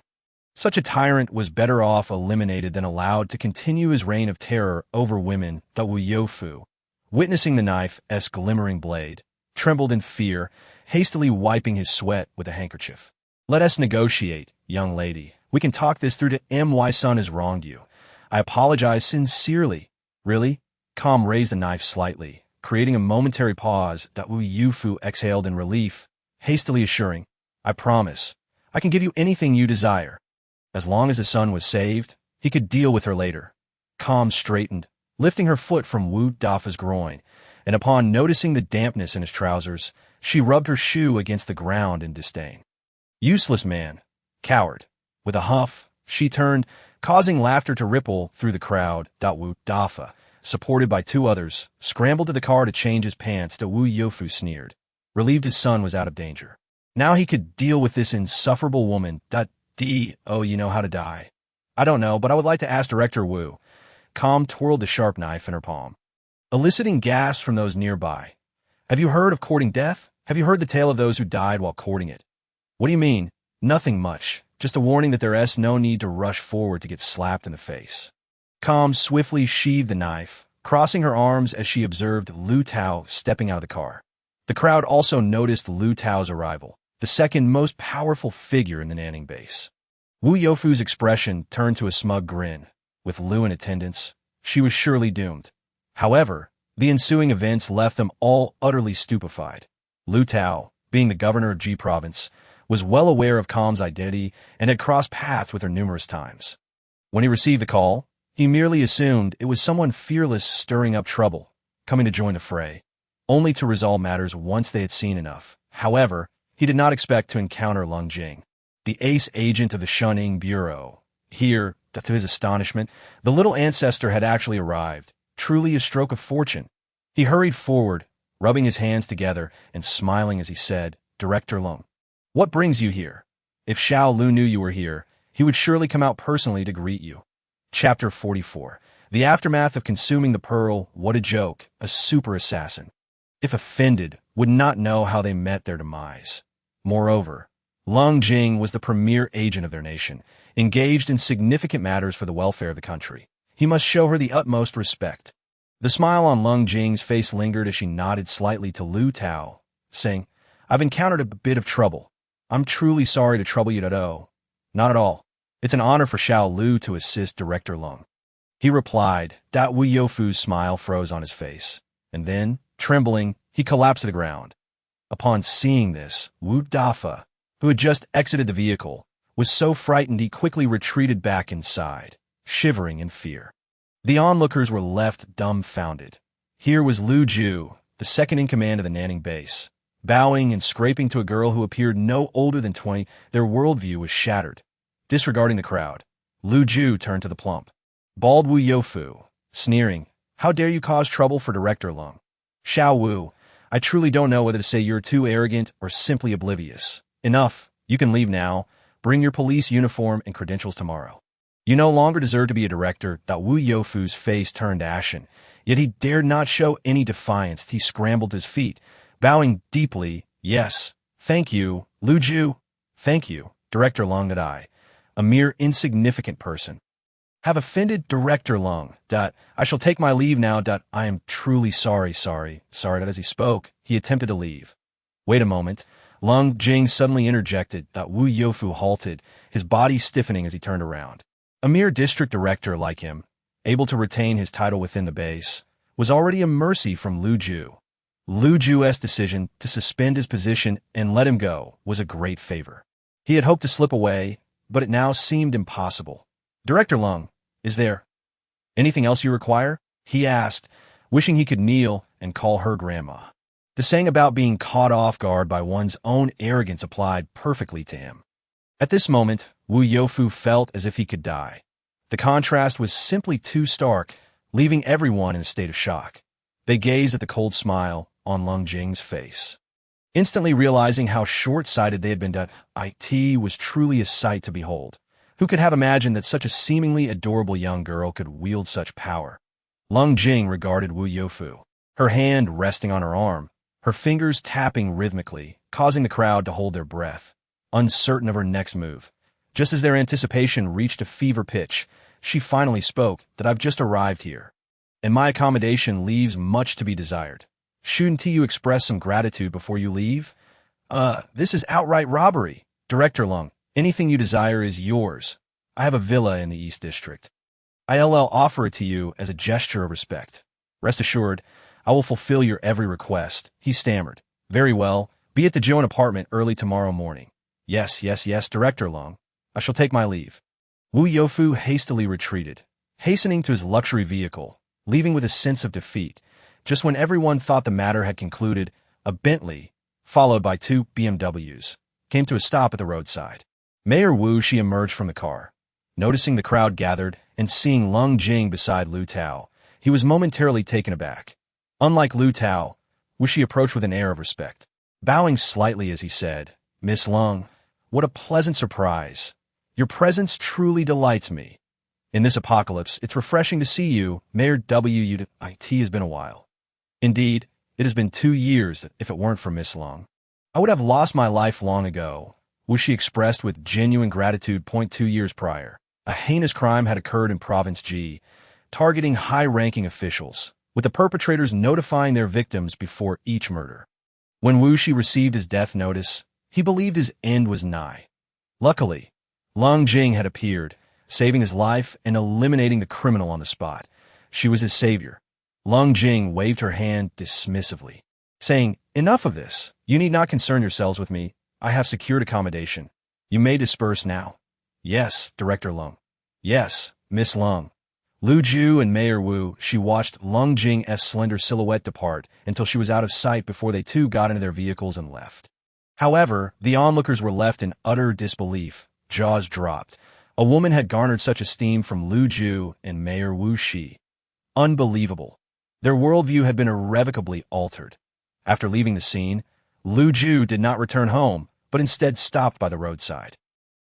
Such a tyrant was better off eliminated than allowed to continue his reign of terror over women. Wu Youfu, witnessing the knife's glimmering blade, trembled in fear, hastily wiping his sweat with a handkerchief. Let us negotiate, young lady. We can talk this through to my son has wronged you. I apologize sincerely. Really? Calm raised the knife slightly, creating a momentary pause. Wu Youfu exhaled in relief, hastily assuring, I promise. I can give you anything you desire. As long as his son was saved, he could deal with her later. Calm straightened, lifting her foot from Wu Dafa's groin, and upon noticing the dampness in his trousers, she rubbed her shoe against the ground in disdain. Useless man. Coward. With a huff, she turned, causing laughter to ripple through the crowd. Wu Dafa, supported by 2 others, scrambled to the car to change his pants. Wu Youfu sneered, relieved his son was out of danger. Now he could deal with this insufferable woman. Oh, you know how to die. I don't know, but I would like to ask Director Wu. Calm twirled the sharp knife in her palm, eliciting gasps from those nearby. Have you heard of courting death? Have you heard the tale of those who died while courting it? What do you mean? Nothing much. Just a warning that there's no need to rush forward to get slapped in the face. Calm swiftly sheathed the knife, crossing her arms as she observed Lu Tao stepping out of the car. The crowd also noticed Lu Tao's arrival, the second most powerful figure in the Nanning base. Wu Youfu's expression turned to a smug grin. With Lu in attendance, she was surely doomed. However, the ensuing events left them all utterly stupefied. Lu Tao, being the governor of Ji province, was well aware of Calm's identity and had crossed paths with her numerous times. When he received the call, he merely assumed it was someone fearless stirring up trouble, coming to join the fray, only to resolve matters once they had seen enough. However, he did not expect to encounter Lung Jing, the ace agent of the Shunning Bureau. Here, to his astonishment, the little ancestor had actually arrived, truly a stroke of fortune. He hurried forward, rubbing his hands together and smiling as he said, Director Lung, what brings you here? If Xiao Lu knew you were here, he would surely come out personally to greet you. Chapter 44. The aftermath of consuming the pearl. What a joke, a super assassin. If offended, would not know how they met their demise. Moreover, Lung Jing was the premier agent of their nation, engaged in significant matters for the welfare of the country. He must show her the utmost respect. The smile on Lung Jing's face lingered as she nodded slightly to Lu Tao, saying, I've encountered a bit of trouble. I'm truly sorry to trouble you, Not at all. It's an honor for Xiao Lu to assist Director Lung. He replied. Wu Youfu's smile froze on his face, and then, trembling, he He collapsed to the ground. Upon seeing this, Wu Dafa, who had just exited the vehicle, was so frightened he quickly retreated back inside, shivering in fear. The onlookers were left dumbfounded. Here was Lu Ju, the second in command of the Nanning base. Bowing and scraping to a girl who appeared no older than 20, their worldview was shattered. Disregarding the crowd, Lu Ju turned to the plump, bald Wu Youfu, sneering, "How dare you cause trouble for Director Lung? Xiao Wu, I truly don't know whether to say you're too arrogant or simply oblivious. Enough, you can leave now. Bring your police uniform and credentials tomorrow. You no longer deserve to be a director." Wu Youfu's face turned ashen, yet he dared not show any defiance. He scrambled to his feet, bowing deeply. "Yes, thank you, Lu Ju. Thank you, Director Lung. That I, a mere insignificant person, have offended Director Lung. I shall take my leave now. I am truly sorry. As he spoke, he attempted to leave. Wait a moment. Lung Jing suddenly interjected. Wu Youfu halted, his body stiffening as he turned around. A mere district director like him, able to retain his title within the base, was already a mercy from Lu Ju. Lu Ju's decision to suspend his position and let him go was a great favor. He had hoped to slip away, but it now seemed impossible. "Director Lung, is there anything else you require?" he asked, wishing he could kneel and call her grandma. The saying about being caught off guard by one's own arrogance applied perfectly to him. At this moment, Wu Youfu felt as if he could die. The contrast was simply too stark, leaving everyone in a state of shock. They gazed at the cold smile on Lung Jing's face, instantly realizing how short-sighted they had been. It was truly a sight to behold. Who could have imagined that such a seemingly adorable young girl could wield such power? Lung Jing regarded Wu Youfu, her hand resting on her arm, her fingers tapping rhythmically, causing the crowd to hold their breath, uncertain of her next move. Just as their anticipation reached a fever pitch, she finally spoke. "I've just arrived here, and my accommodation leaves much to be desired. Shouldn't you express some gratitude before you leave? This is outright robbery. Director Lung, anything you desire is yours. I have a villa in the East District. I'll offer it to you as a gesture of respect. Rest assured, I will fulfill your every request." He stammered. "Very well. Be at the Joan apartment early tomorrow morning." Yes, Director Lung. I shall take my leave." Wu Youfu hastily retreated, hastening to his luxury vehicle, leaving with a sense of defeat. Just when everyone thought the matter had concluded, a Bentley, followed by 2 BMWs, came to a stop at the roadside. Mayor Wu Shi emerged from the car. Noticing the crowd gathered and seeing Lung Jing beside Lu Tao, he was momentarily taken aback. Unlike Lu Tao, Wu Shi approached with an air of respect, bowing slightly as he said, "Miss Lung, what a pleasant surprise. Your presence truly delights me. In this apocalypse, it's refreshing to see you, Mayor W. It has been a while. Indeed, it has been 2 years. If it weren't for Miss Lung, I would have lost my life long ago." Wu Shi expressed with genuine gratitude. 2 years prior, a heinous crime had occurred in Province G, targeting high-ranking officials, with the perpetrators notifying their victims before each murder. When Wu Shi received his death notice, he believed his end was nigh. Luckily, Lung Jing had appeared, saving his life and eliminating the criminal on the spot. She was his savior. Lung Jing waved her hand dismissively, saying, "Enough of this. You need not concern yourselves with me. I have secured accommodation. You may disperse now." "Yes, Director Lung." "Yes, Miss Lung." Lu Ju and Mayor Wu Shi watched Lung Jing's slender silhouette depart until she was out of sight before they too got into their vehicles and left. However, the onlookers were left in utter disbelief, jaws dropped. A woman had garnered such esteem from Lu Ju and Mayor Wu Shi. Unbelievable. Their worldview had been irrevocably altered. After leaving the scene, Lu Ju did not return home, but instead stopped by the roadside.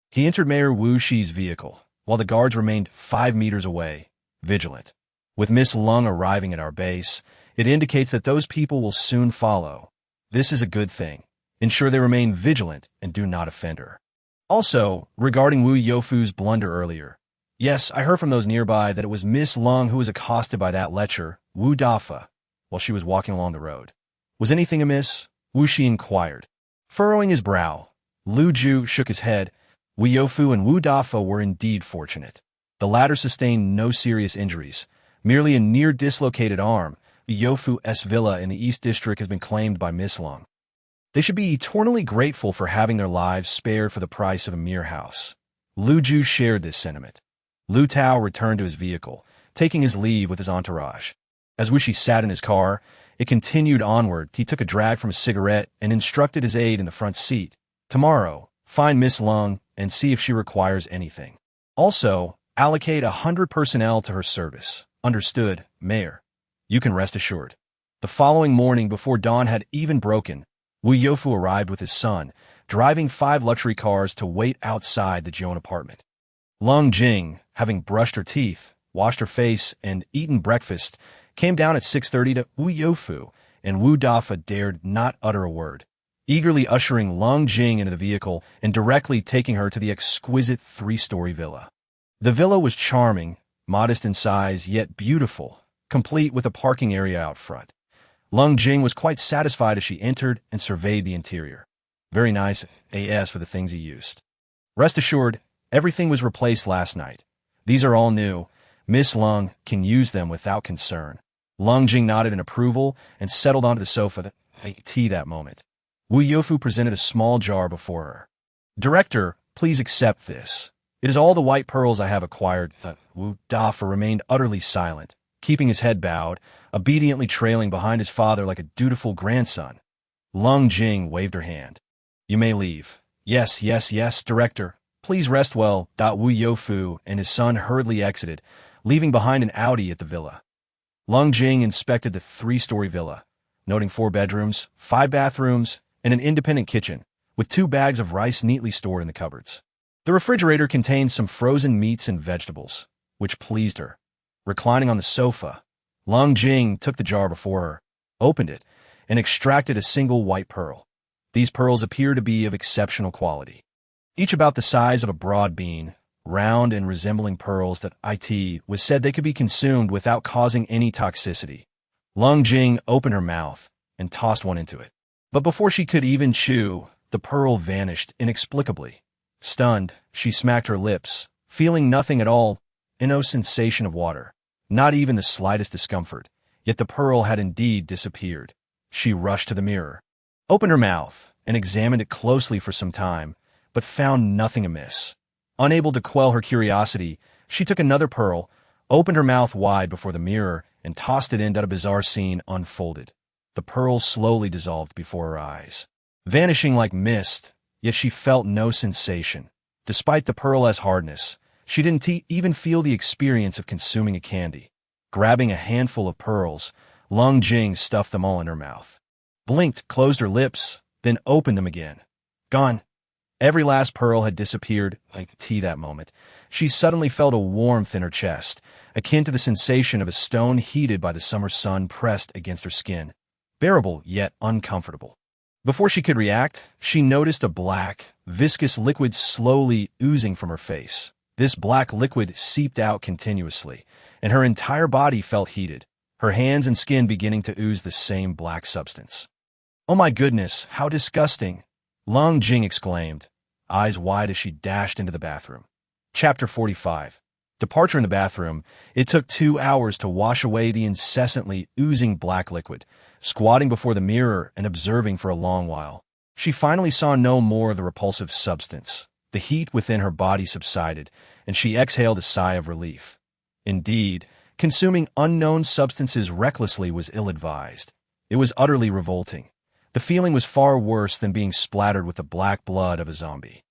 He entered Mayor Wu Shi's vehicle, while the guards remained 5 meters away, vigilant. With Miss Lung arriving at our base, it indicates that those people will soon follow. This is a good thing. Ensure they remain vigilant and do not offend her. Also, regarding Wu Youfu's blunder earlier, yes, I heard from those nearby that it was Miss Lung who was accosted by that lecher, Wu Dafa, while she was walking along the road. Was anything amiss? Wu Shi inquired. Furrowing his brow, Lu Ju shook his head. Wu Youfu and Wu Dafa were indeed fortunate. The latter sustained no serious injuries, merely a near-dislocated arm, Yofu's villa in the East District has been claimed by Miss Long. They should be eternally grateful for having their lives spared for the price of a mere house. Lu Ju shared this sentiment. Lu Tao returned to his vehicle, taking his leave with his entourage. As Wuxi sat in his car, it continued onward. He took a drag from a cigarette and instructed his aide in the front seat. Tomorrow, find Miss Lung and see if she requires anything. Also, allocate 100 personnel to her service. Understood, Mayor. You can rest assured. The following morning, before dawn had even broken, Wu Youfu arrived with his son, driving 5 luxury cars to wait outside the Joan apartment. Lung Jing, having brushed her teeth, washed her face, and eaten breakfast, came down at 6:30 to Wu Youfu, and Wu Dafa dared not utter a word, eagerly ushering Lung Jing into the vehicle and directly taking her to the exquisite 3-story villa. The villa was charming, modest in size, yet beautiful, complete with a parking area out front. Lung Jing was quite satisfied as she entered and surveyed the interior. Very nice AS for the things he used. Rest assured, everything was replaced last night. These are all new. Miss Lung can use them without concern. Lung Jing nodded in approval and settled onto the sofa to take tea that moment. Wu Youfu presented a small jar before her. Director, please accept this. It is all the white pearls I have acquired. Wu Dafa remained utterly silent, keeping his head bowed, obediently trailing behind his father like a dutiful grandson. Lung Jing waved her hand. You may leave. Yes, yes, yes, Director. Please rest well. Wu Youfu and his son hurriedly exited, leaving behind an Audi at the villa. Lung Jing inspected the 3-story villa, noting 4 bedrooms, 5 bathrooms, and an independent kitchen, with 2 bags of rice neatly stored in the cupboards. The refrigerator contained some frozen meats and vegetables, which pleased her. Reclining on the sofa, Lung Jing took the jar before her, opened it, and extracted a single white pearl. These pearls appear to be of exceptional quality, each about the size of a broad bean, round and resembling pearls that it was said they could be consumed without causing any toxicity. Lung Jing opened her mouth and tossed one into it. But before she could even chew, the pearl vanished inexplicably. Stunned, she smacked her lips, feeling nothing at all, no sensation of water, not even the slightest discomfort, yet the pearl had indeed disappeared. She rushed to the mirror, opened her mouth, and examined it closely for some time, but found nothing amiss. Unable to quell her curiosity, she took another pearl, opened her mouth wide before the mirror, and tossed it in. A bizarre scene unfolded. The pearl slowly dissolved before her eyes, vanishing like mist, yet she felt no sensation. Despite the pearl's hardness, she didn't even feel the experience of consuming a candy. Grabbing a handful of pearls, Lung Jing stuffed them all in her mouth, blinked, closed her lips, then opened them again. Gone. Every last pearl had disappeared like tea that moment. She suddenly felt a warmth in her chest, akin to the sensation of a stone heated by the summer sun pressed against her skin. Bearable, yet uncomfortable. Before she could react, she noticed a black, viscous liquid slowly oozing from her face. This black liquid seeped out continuously, and her entire body felt heated, her hands and skin beginning to ooze the same black substance. Oh my goodness, how disgusting! Lung Jing exclaimed, eyes wide as she dashed into the bathroom. Chapter 45. Departure in the bathroom. It took 2 hours to wash away the incessantly oozing black liquid. Squatting before the mirror and observing for a long while, she finally saw no more of the repulsive substance. The heat within her body subsided, and she exhaled a sigh of relief. Indeed, consuming unknown substances recklessly was ill-advised. It was utterly revolting. The feeling was far worse than being splattered with the black blood of a zombie.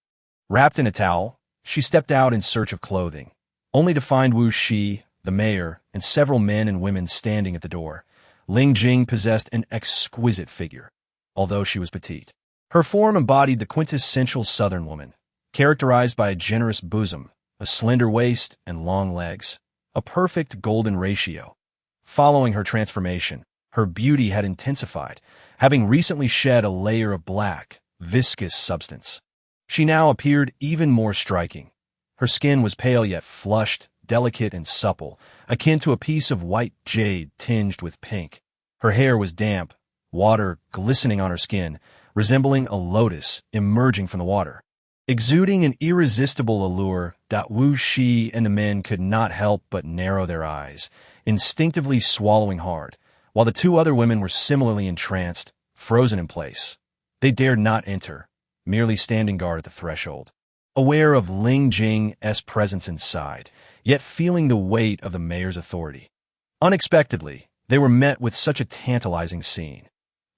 Wrapped in a towel, she stepped out in search of clothing, only to find Wu Shi, the mayor, and several men and women standing at the door. Ling Jing possessed an exquisite figure, although she was petite. Her form embodied the quintessential southern woman, characterized by a generous bosom, a slender waist, and long legs, a perfect golden ratio. Following her transformation, her beauty had intensified, having recently shed a layer of black, viscous substance. She now appeared even more striking. Her skin was pale yet flushed, delicate and supple, akin to a piece of white jade tinged with pink. Her hair was damp, water glistening on her skin, resembling a lotus emerging from the water. Exuding an irresistible allure, Wu Shi and the men could not help but narrow their eyes, instinctively swallowing hard, while the two other women were similarly entranced, frozen in place. They dared not enter, merely standing guard at the threshold, aware of Ling Jing's presence inside, yet feeling the weight of the mayor's authority. Unexpectedly, they were met with such a tantalizing scene.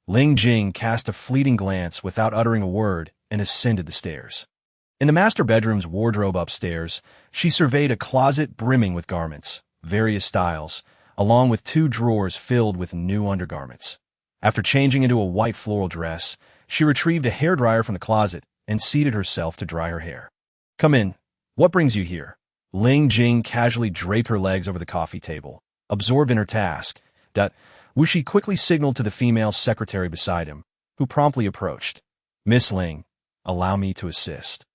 Ling Jing cast a fleeting glance without uttering a word and ascended the stairs. In the master bedroom's wardrobe upstairs, she surveyed a closet brimming with garments, various styles, along with 2 drawers filled with new undergarments. After changing into a white floral dress, she retrieved a hairdryer from the closet and seated herself to dry her hair. "Come in. What brings you here?" Ling Jing casually draped her legs over the coffee table, absorbed in her task. Wuxi quickly signaled to the female secretary beside him, who promptly approached. "Miss Ling, allow me to assist."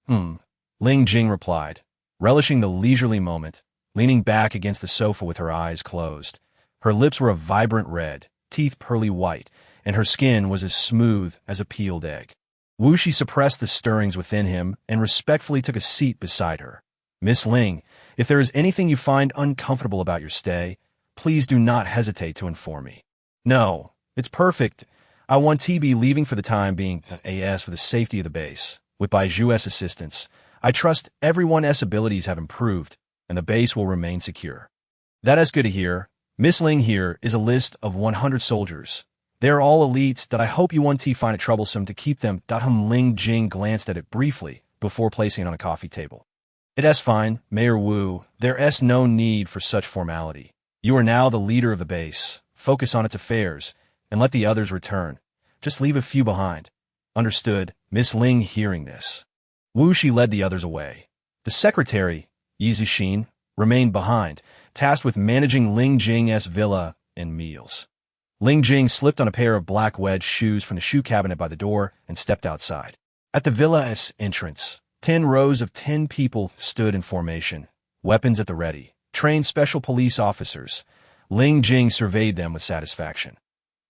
Ling Jing replied, relishing the leisurely moment, leaning back against the sofa with her eyes closed. Her lips were a vibrant red, teeth pearly white, and her skin was as smooth as a peeled egg. Wuxi suppressed the stirrings within him and respectfully took a seat beside her. "Miss Ling, if there is anything you find uncomfortable about your stay, please do not hesitate to inform me." "No, it's perfect. I want to be leaving for the time being, as for the safety of the base. With Baiju's assistance, I trust everyone's abilities have improved, and the base will remain secure." "That is good to hear. Miss Ling, here is a list of 100 soldiers. They are all elites that I hope you won't find it troublesome to keep them." Ling Jing glanced at it briefly before placing it on a coffee table. "It's fine, Mayor Wu. There's no need for such formality. You are now the leader of the base. Focus on its affairs, and let the others return. Just leave a few behind." "Understood." Miss Ling, hearing this, Wuxi led the others away. The secretary, Yi Zixin, remained behind, tasked with managing Ling Jing's villa and meals. Ling Jing slipped on a pair of black wedge shoes from the shoe cabinet by the door and stepped outside. At the villa's entrance, 10 rows of 10 people stood in formation, weapons at the ready, trained special police officers. Ling Jing surveyed them with satisfaction.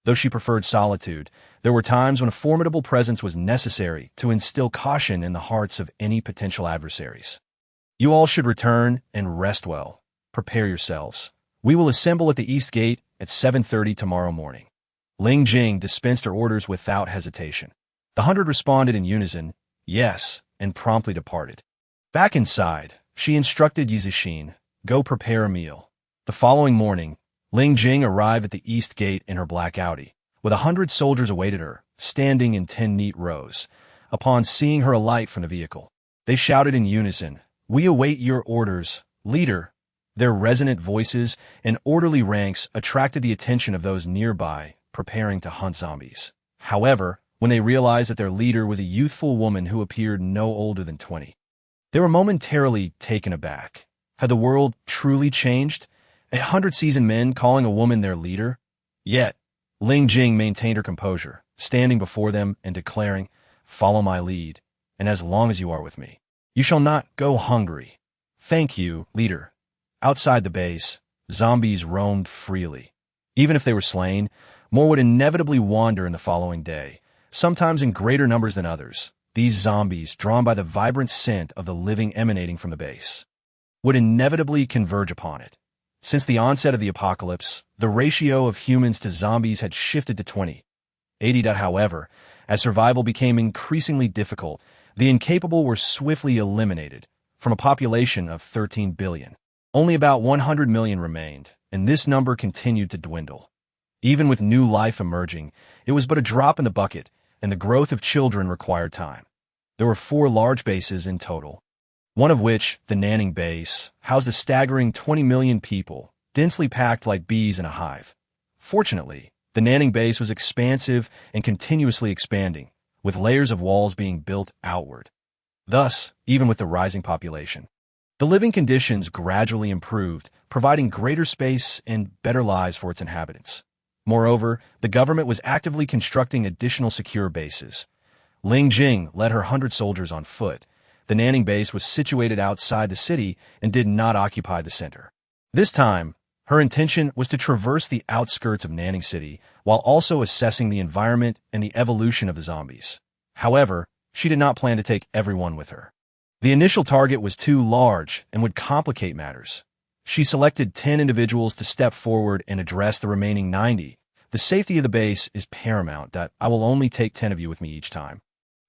Though she preferred solitude, there were times when a formidable presence was necessary to instill caution in the hearts of any potential adversaries. "You all should return and rest well. Prepare yourselves. We will assemble at the East Gate at 7:30 tomorrow morning." Ling Jing dispensed her orders without hesitation. The 100 responded in unison, yes, and promptly departed. Back inside, she instructed Yi Zixin, "Go prepare a meal." The following morning, Ling Jing arrived at the East Gate in her black Audi, with 100 soldiers awaited her, standing in 10 neat rows. Upon seeing her alight from the vehicle, they shouted in unison, "We await your orders, leader." Their resonant voices and orderly ranks attracted the attention of those nearby, preparing to hunt zombies. However, when they realized that their leader was a youthful woman who appeared no older than 20, they were momentarily taken aback. Had the world truly changed? 100 seasoned men calling a woman their leader? Yet, Ling Jing maintained her composure, standing before them and declaring, "Follow my lead, and as long as you are with me, you shall not go hungry." "Thank you, leader." Outside the base, zombies roamed freely. Even if they were slain, more would inevitably wander in the following day, sometimes in greater numbers than others. These zombies, drawn by the vibrant scent of the living emanating from the base, would inevitably converge upon it. Since the onset of the apocalypse, the ratio of humans to zombies had shifted to 20:80. However, as survival became increasingly difficult, the incapable were swiftly eliminated. From a population of 13 billion, only about 100 million remained, and this number continued to dwindle. Even with new life emerging, it was but a drop in the bucket, and the growth of children required time. There were 4 large bases in total, one of which, the Nanning base, housed a staggering 20 million people, densely packed like bees in a hive. Fortunately, the Nanning base was expansive and continuously expanding, with layers of walls being built outward. Thus, even with the rising population, the living conditions gradually improved, providing greater space and better lives for its inhabitants. Moreover, the government was actively constructing additional secure bases. Ling Jing led her 100 soldiers on foot. The Nanning base was situated outside the city and did not occupy the center. This time, her intention was to traverse the outskirts of Nanning City while also assessing the environment and the evolution of the zombies. However, she did not plan to take everyone with her. The initial target was too large and would complicate matters. She selected 10 individuals to step forward and address the remaining 90. The safety of the base is paramount. I will only take 10 of you with me each time.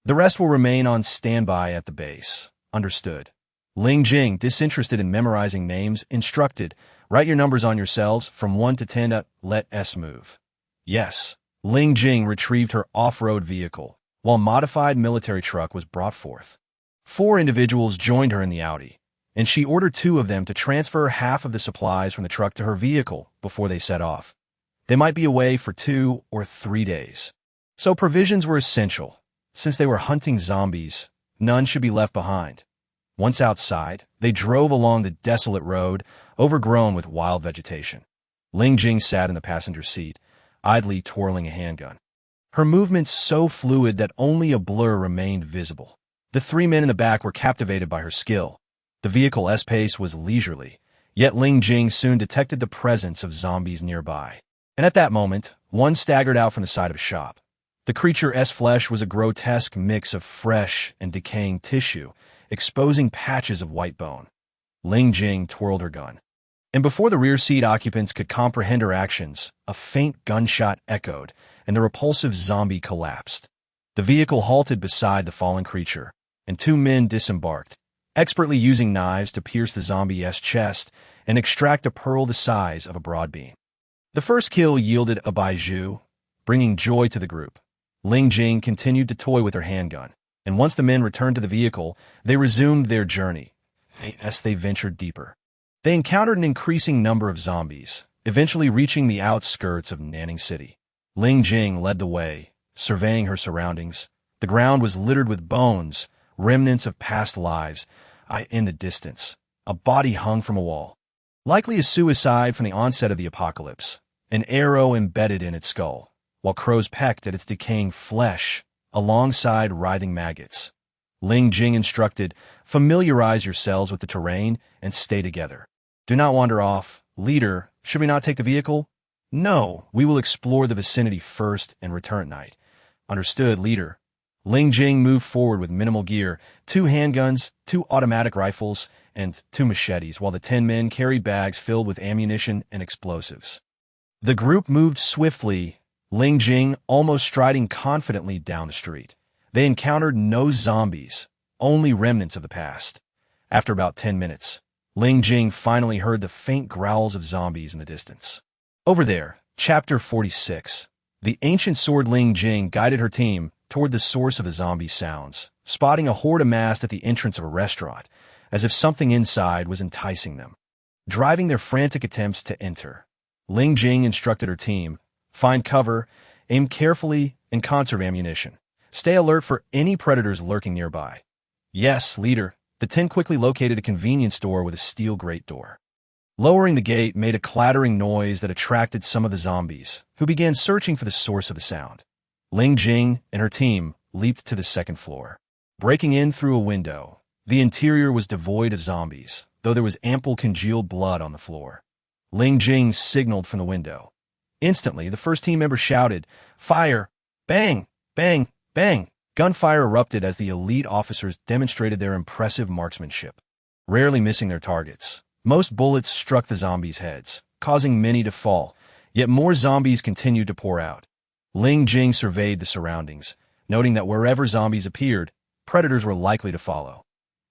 The rest will remain on standby at the base. Understood. Ling Jing, disinterested in memorizing names, instructed, write your numbers on yourselves from 1 to 10. Let S move. Yes. Ling Jing retrieved her off-road vehicle, while a modified military truck was brought forth. 4 individuals joined her in the Audi, and she ordered 2 of them to transfer half of the supplies from the truck to her vehicle before they set off. They might be away for 2 or 3 days. So provisions were essential. Since they were hunting zombies, none should be left behind. Once outside, they drove along the desolate road, overgrown with wild vegetation. Ling Jing sat in the passenger seat, idly twirling a handgun. Her movements so fluid that only a blur remained visible. The 3 men in the back were captivated by her skill. The vehicle's pace was leisurely, yet Ling Jing soon detected the presence of zombies nearby. And at that moment, one staggered out from the side of a shop. The creature's flesh was a grotesque mix of fresh and decaying tissue, exposing patches of white bone. Ling Jing twirled her gun. And before the rear seat occupants could comprehend her actions, a faint gunshot echoed, and the repulsive zombie collapsed. The vehicle halted beside the fallen creature, and 2 men disembarked, expertly using knives to pierce the zombie's chest and extract a pearl the size of a broad bean. The first kill yielded a bijou, bringing joy to the group. Ling Jing continued to toy with her handgun, and once the men returned to the vehicle, they resumed their journey. As they ventured deeper, they encountered an increasing number of zombies, eventually reaching the outskirts of Nanning City. Ling Jing led the way, surveying her surroundings. The ground was littered with bones, remnants of past lives. In the distance, a body hung from a wall. Likely a suicide from the onset of the apocalypse, an arrow embedded in its skull, while crows pecked at its decaying flesh alongside writhing maggots. Ling Jing instructed, familiarize yourselves with the terrain and stay together. Do not wander off. Leader, should we not take the vehicle? No, we will explore the vicinity first and return at night. Understood, leader. Ling Jing moved forward with minimal gear, 2 handguns, 2 automatic rifles, and 2 machetes, while the 10 men carried bags filled with ammunition and explosives. The group moved swiftly, Ling Jing almost striding confidently down the street. They encountered no zombies, only remnants of the past. After about 10 minutes, Ling Jing finally heard the faint growls of zombies in the distance. Over there, Chapter 46. The ancient sword Ling Jing guided her team toward the source of the zombie sounds, spotting a horde amassed at the entrance of a restaurant, as if something inside was enticing them. Driving their frantic attempts to enter, Ling Jing instructed her team, find cover, aim carefully, and conserve ammunition. Stay alert for any predators lurking nearby. Yes, leader. The 10 quickly located a convenience store with a steel grate door. Lowering the gate made a clattering noise that attracted some of the zombies, who began searching for the source of the sound. Ling Jing and her team leaped to the second floor. Breaking in through a window, the interior was devoid of zombies, though there was ample congealed blood on the floor. Ling Jing signaled from the window. Instantly, the first team member shouted, "Fire!" Bang! Bang! Bang! Gunfire erupted as the elite officers demonstrated their impressive marksmanship, rarely missing their targets. Most bullets struck the zombies' heads, causing many to fall, yet more zombies continued to pour out. Ling Jing surveyed the surroundings, noting that wherever zombies appeared, predators were likely to follow.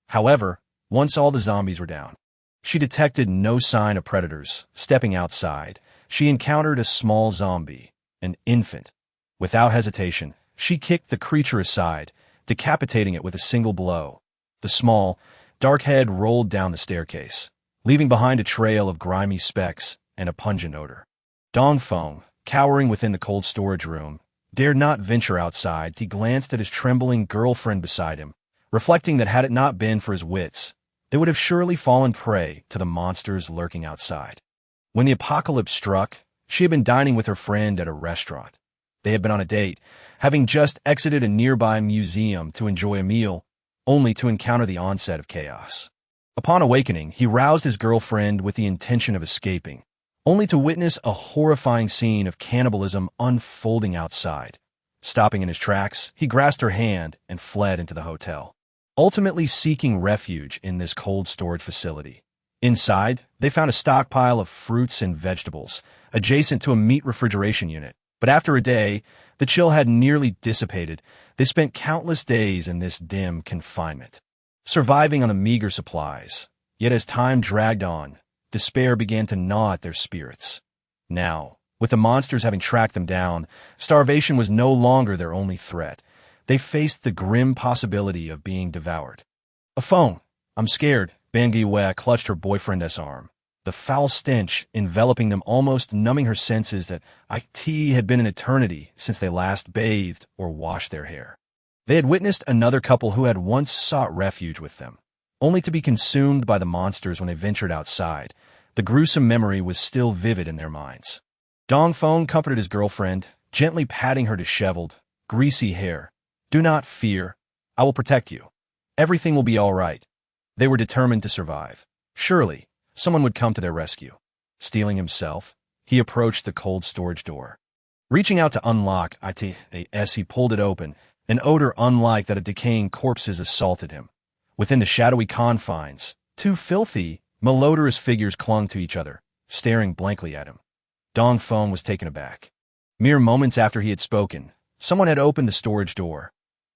However, once all the zombies were down, she detected no sign of predators. Stepping outside, she encountered a small zombie, an infant. Without hesitation, she kicked the creature aside, decapitating it with a single blow. The small, dark head rolled down the staircase, leaving behind a trail of grimy specks and a pungent odor. Dongfeng, cowering within the cold storage room, dared not venture outside. He glanced at his trembling girlfriend beside him, reflecting that had it not been for his wits, they would have surely fallen prey to the monsters lurking outside. When the apocalypse struck, she had been dining with her friend at a restaurant. They had been on a date, having just exited a nearby museum to enjoy a meal, only to encounter the onset of chaos. Upon awakening, he roused his girlfriend with the intention of escaping, only to witness a horrifying scene of cannibalism unfolding outside. Stopping in his tracks, he grasped her hand and fled into the hotel, ultimately seeking refuge in this cold storage facility. Inside, they found a stockpile of fruits and vegetables, adjacent to a meat refrigeration unit. But after a day, the chill had nearly dissipated. They spent countless days in this dim confinement, surviving on the meager supplies. Yet as time dragged on, despair began to gnaw at their spirits. Now, with the monsters having tracked them down, starvation was no longer their only threat. They faced the grim possibility of being devoured. A phone. I'm scared. Bangi clutched her boyfriend's arm, the foul stench enveloping them, almost numbing her senses that it had been an eternity since they last bathed or washed their hair. They had witnessed another couple who had once sought refuge with them, only to be consumed by the monsters when they ventured outside. The gruesome memory was still vivid in their minds. Dongfeng comforted his girlfriend, gently patting her disheveled, greasy hair. Do not fear. I will protect you. Everything will be all right. They were determined to survive. Surely, someone would come to their rescue. Steeling himself, he approached the cold storage door. Reaching out to unlock it, as he pulled it open, an odor unlike that of decaying corpses assaulted him. Within the shadowy confines, two filthy, malodorous figures clung to each other, staring blankly at him. Dongfeng was taken aback. Mere moments after he had spoken, someone had opened the storage door.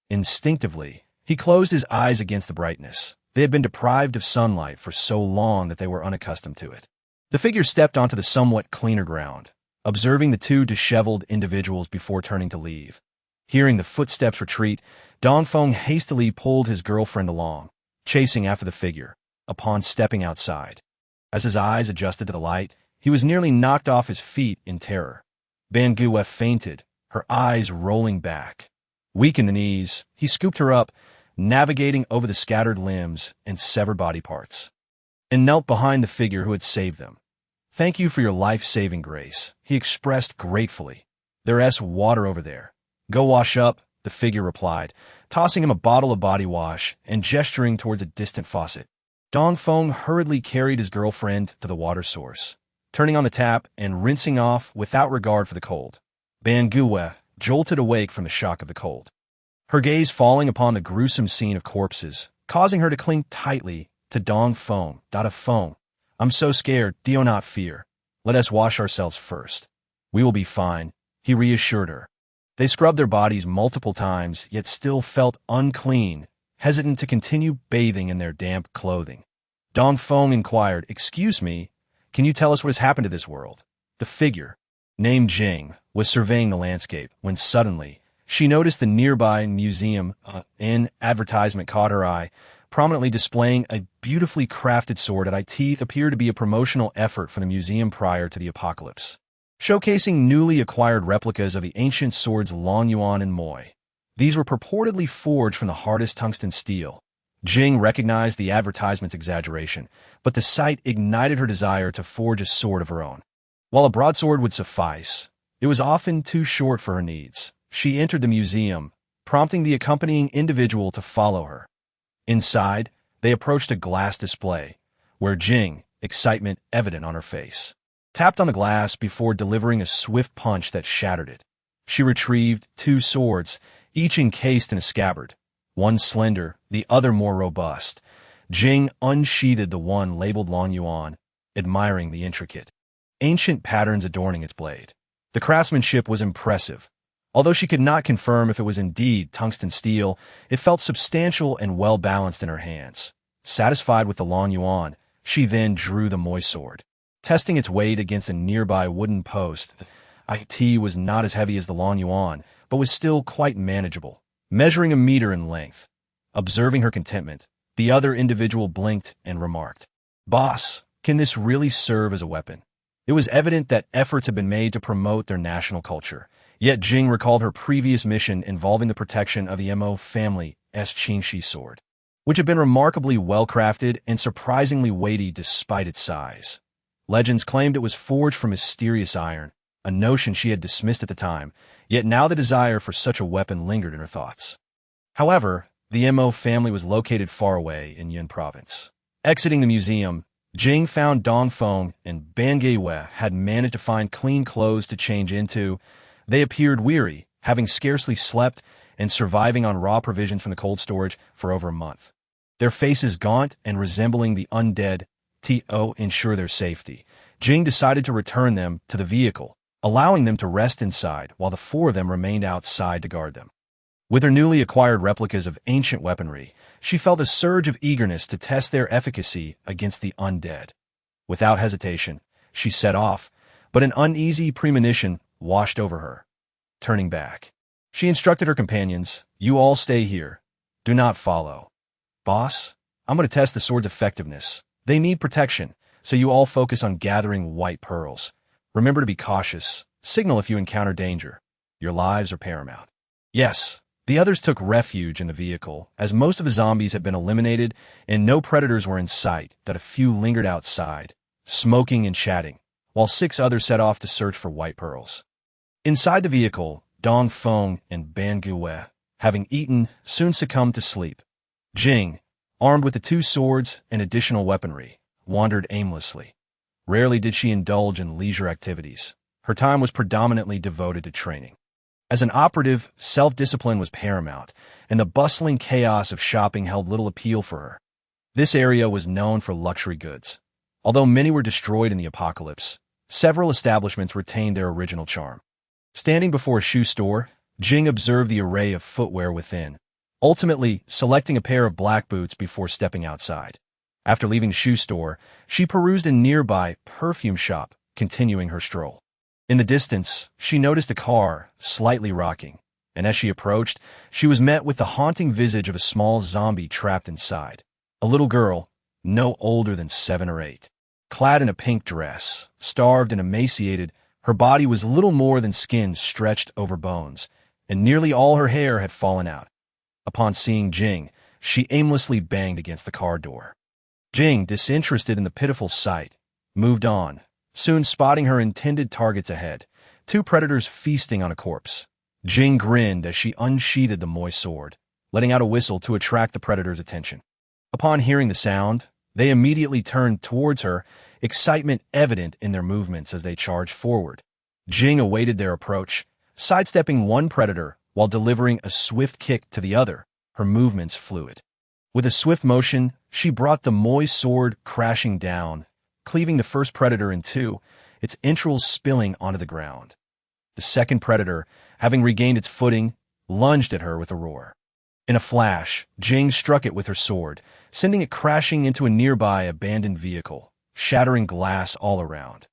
Instinctively, he closed his eyes against the brightness. They had been deprived of sunlight for so long that they were unaccustomed to it. The figure stepped onto the somewhat cleaner ground, observing the two disheveled individuals before turning to leave. Hearing the footsteps retreat, Dongfeng hastily pulled his girlfriend along, chasing after the figure. Upon stepping outside, as his eyes adjusted to the light, he was nearly knocked off his feet in terror. Bangu fainted, her eyes rolling back. Weak in the knees, he scooped her up, navigating over the scattered limbs and severed body parts, and knelt behind the figure who had saved them. Thank you for your life-saving grace, he expressed gratefully. There's water over there. Go wash up, the figure replied, tossing him a bottle of body wash and gesturing towards a distant faucet. Dongfeng hurriedly carried his girlfriend to the water source, turning on the tap and rinsing off without regard for the cold. Bangu jolted awake from the shock of the cold, her gaze falling upon the gruesome scene of corpses, causing her to cling tightly to Dongfeng. Phone. I'm so scared, do not fear. Let us wash ourselves first. We will be fine, he reassured her. They scrubbed their bodies multiple times, yet still felt unclean, hesitant to continue bathing in their damp clothing. Dongfeng inquired, Excuse me, can you tell us what has happened to this world? The figure, named Jing, was surveying the landscape when suddenly she noticed the nearby museum in advertisement caught her eye, prominently displaying a beautifully crafted sword that appeared to be a promotional effort for the museum prior to the apocalypse, showcasing newly acquired replicas of the ancient swords Long Yuan and Moi. These were purportedly forged from the hardest tungsten steel. Jing recognized the advertisement's exaggeration, but the sight ignited her desire to forge a sword of her own. While a broadsword would suffice, it was often too short for her needs. She entered the museum, prompting the accompanying individual to follow her. Inside, they approached a glass display, where Jing, excitement evident on her face, tapped on the glass before delivering a swift punch that shattered it. She retrieved two swords, each encased in a scabbard, one slender, the other more robust. Jing unsheathed the one labeled Long Yuan, admiring the intricate, ancient patterns adorning its blade. The craftsmanship was impressive. Although she could not confirm if it was indeed tungsten steel, it felt substantial and well-balanced in her hands. Satisfied with the Long Yuan, she then drew the Moi sword. Testing its weight against a nearby wooden post, it was not as heavy as the Long Yuan, but was still quite manageable, measuring a meter in length. Observing her contentment, the other individual blinked and remarked, Boss, can this really serve as a weapon? It was evident that efforts had been made to promote their national culture. Yet Jing recalled her previous mission involving the protection of the Mo family's Qingshi sword, which had been remarkably well-crafted and surprisingly weighty despite its size. Legends claimed it was forged from mysterious iron, a notion she had dismissed at the time, yet now the desire for such a weapon lingered in her thoughts. However, the Mo family was located far away in Yun province. Exiting the museum, Jing found Dongfeng and Bange had managed to find clean clothes to change into. They appeared weary, having scarcely slept and surviving on raw provisions from the cold storage for over a month. Their faces gaunt and resembling the undead, to ensure their safety, Jing decided to return them to the vehicle, allowing them to rest inside while the four of them remained outside to guard them. With her newly acquired replicas of ancient weaponry, she felt a surge of eagerness to test their efficacy against the undead. Without hesitation, she set off, but an uneasy premonition washed over her. Turning back, she instructed her companions, "You all stay here. Do not follow. Boss, I'm going to test the sword's effectiveness. They need protection, so you all focus on gathering white pearls. Remember to be cautious. Signal if you encounter danger. Your lives are paramount." Yes, the others took refuge in the vehicle, as most of the zombies had been eliminated and no predators were in sight, that a few lingered outside, smoking and chatting, while 6 others set off to search for white pearls. Inside the vehicle, Dong Feng and Ban Gue, having eaten, soon succumbed to sleep. Jing, armed with the 2 swords and additional weaponry, wandered aimlessly. Rarely did she indulge in leisure activities. Her time was predominantly devoted to training. As an operative, self-discipline was paramount, and the bustling chaos of shopping held little appeal for her. This area was known for luxury goods. Although many were destroyed in the apocalypse, several establishments retained their original charm. Standing before a shoe store, Jing observed the array of footwear within, ultimately selecting a pair of black boots before stepping outside. After leaving the shoe store, she perused a nearby perfume shop, continuing her stroll. In the distance, she noticed a car, slightly rocking, and as she approached, she was met with the haunting visage of a small zombie trapped inside. A little girl, no older than 7 or 8. Clad in a pink dress, starved and emaciated, her body was little more than skin stretched over bones, and nearly all her hair had fallen out. Upon seeing Jing, she aimlessly banged against the car door. Jing, disinterested in the pitiful sight, moved on, soon spotting her intended targets ahead, 2 predators feasting on a corpse. Jing grinned as she unsheathed the moist sword, letting out a whistle to attract the predators' attention. Upon hearing the sound, they immediately turned towards her, excitement evident in their movements as they charged forward. Jing awaited their approach, sidestepping one predator while delivering a swift kick to the other, her movements fluid. With a swift motion, she brought the moist sword crashing down, cleaving the first predator in 2, its entrails spilling onto the ground. The second predator, having regained its footing, lunged at her with a roar. In a flash, Jing struck it with her sword, sending it crashing into a nearby abandoned vehicle, shattering glass all around.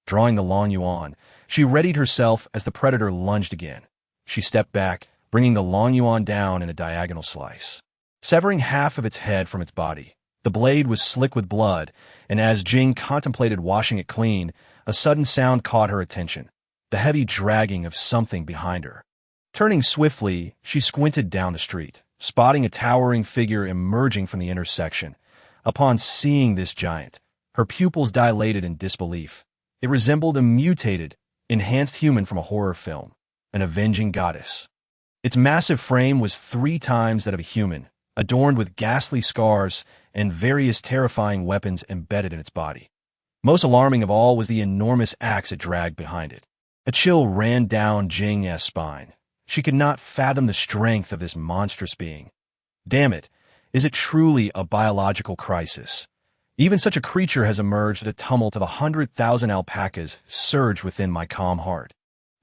Drawing the long yuan, she readied herself as the predator lunged again. She stepped back, bringing the long yuan down in a diagonal slice, severing half of its head from its body. The blade was slick with blood, and as Jing contemplated washing it clean, a sudden sound caught her attention, the heavy dragging of something behind her. Turning swiftly, she squinted down the street, spotting a towering figure emerging from the intersection. Upon seeing this giant, her pupils dilated in disbelief. It resembled a mutated, enhanced human from a horror film, an avenging goddess. Its massive frame was 3 times that of a human, adorned with ghastly scars and various terrifying weapons embedded in its body. Most alarming of all was the enormous axe it dragged behind it. A chill ran down Jing's spine. She could not fathom the strength of this monstrous being. Damn it, is it truly a biological crisis? Even such a creature has emerged. A tumult of 100,000 alpacas surged within my calm heart.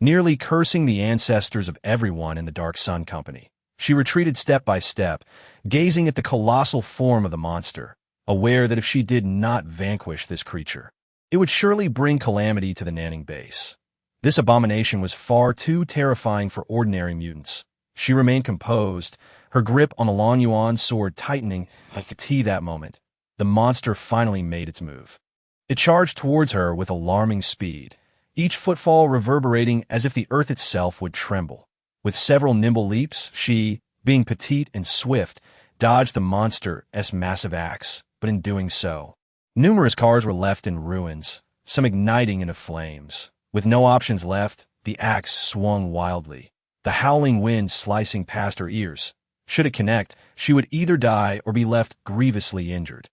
Nearly cursing the ancestors of everyone in the Dark Sun Company, she retreated step by step, gazing at the colossal form of the monster, aware that if she did not vanquish this creature, it would surely bring calamity to the Nanning base. This abomination was far too terrifying for ordinary mutants. She remained composed, her grip on the long yuan sword tightening like a T that moment. The monster finally made its move. It charged towards her with alarming speed, each footfall reverberating as if the earth itself would tremble. With several nimble leaps, she, being petite and swift, dodged the monster's massive axe, but in doing so, numerous cars were left in ruins, some igniting into flames. With no options left, the axe swung wildly, the howling wind slicing past her ears. Should it connect, she would either die or be left grievously injured.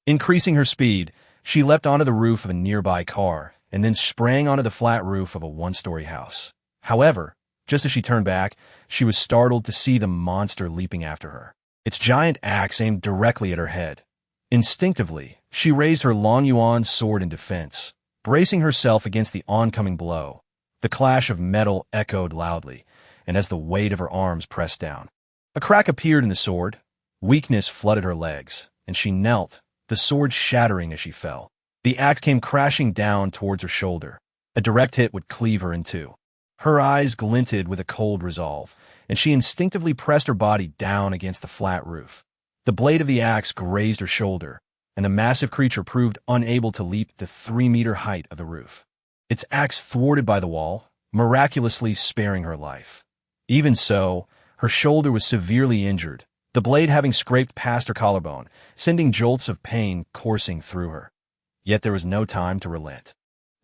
Increasing her speed, she leapt onto the roof of a nearby car and then sprang onto the flat roof of a 1-story house. However, just as she turned back, she was startled to see the monster leaping after her. Its giant axe aimed directly at her head. Instinctively, she raised her long yuan sword in defense, bracing herself against the oncoming blow. The clash of metal echoed loudly, and as the weight of her arms pressed down, a crack appeared in the sword. Weakness flooded her legs, and she knelt, the sword shattering as she fell. The axe came crashing down towards her shoulder. A direct hit would cleave her in two. Her eyes glinted with a cold resolve, and she instinctively pressed her body down against the flat roof. The blade of the axe grazed her shoulder, and the massive creature proved unable to leap the 3-meter height of the roof. Its axe thwarted by the wall, miraculously sparing her life. Even so, her shoulder was severely injured, the blade having scraped past her collarbone, sending jolts of pain coursing through her. Yet there was no time to relent.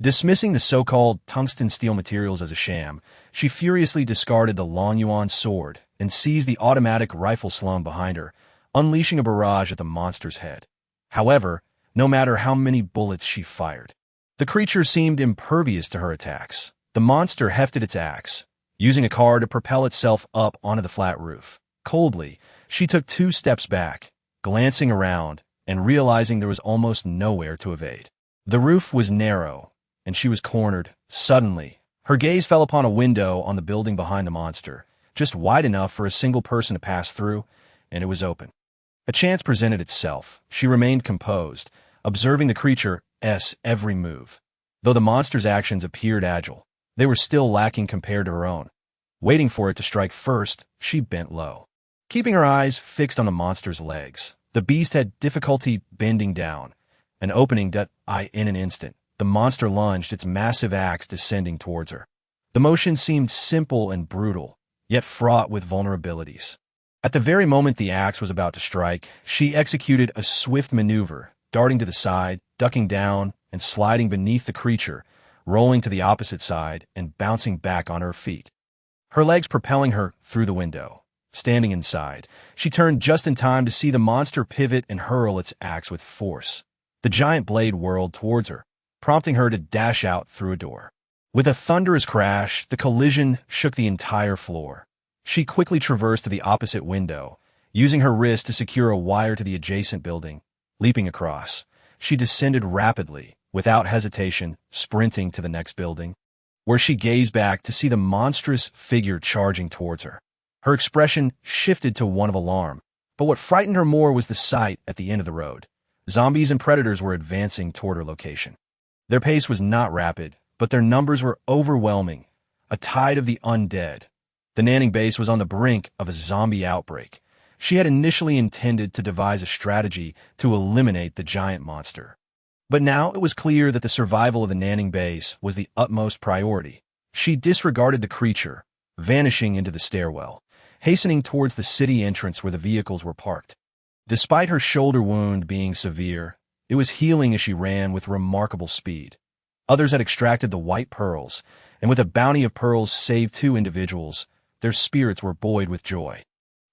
Dismissing the so-called tungsten steel materials as a sham, she furiously discarded the long yuan sword and seized the automatic rifle slung behind her, unleashing a barrage at the monster's head. However, no matter how many bullets she fired, the creature seemed impervious to her attacks. The monster hefted its axe, using a car to propel itself up onto the flat roof. Coldly, she took 2 steps back, glancing around and realizing there was almost nowhere to evade. The roof was narrow, and she was cornered. Suddenly, her gaze fell upon a window on the building behind the monster, just wide enough for a single person to pass through, and it was open. A chance presented itself. She remained composed, observing the creature's every move. Though the monster's actions appeared agile, they were still lacking compared to her own. Waiting for it to strike first, she bent low. Keeping her eyes fixed on the monster's legs, the beast had difficulty bending down, an opening that in an instant. The monster lunged, its massive axe descending towards her. The motion seemed simple and brutal, yet fraught with vulnerabilities. At the very moment the axe was about to strike, she executed a swift maneuver, darting to the side, ducking down, and sliding beneath the creature, rolling to the opposite side and bouncing back on her feet. Her legs propelling her through the window. Standing inside, she turned just in time to see the monster pivot and hurl its axe with force. The giant blade whirled towards her, prompting her to dash out through a door. With a thunderous crash, the collision shook the entire floor. She quickly traversed to the opposite window, using her wrist to secure a wire to the adjacent building. Leaping across, she descended rapidly, without hesitation, sprinting to the next building, where she gazed back to see the monstrous figure charging towards her. Her expression shifted to one of alarm, but what frightened her more was the sight at the end of the road. Zombies and predators were advancing toward her location. Their pace was not rapid, but their numbers were overwhelming, a tide of the undead. The Nanning base was on the brink of a zombie outbreak. She had initially intended to devise a strategy to eliminate the giant monster. But now it was clear that the survival of the Nanning base was the utmost priority. She disregarded the creature, vanishing into the stairwell, hastening towards the city entrance where the vehicles were parked. Despite her shoulder wound being severe, it was healing as she ran with remarkable speed. Others had extracted the white pearls, and with a bounty of pearls saved 2 individuals, their spirits were buoyed with joy.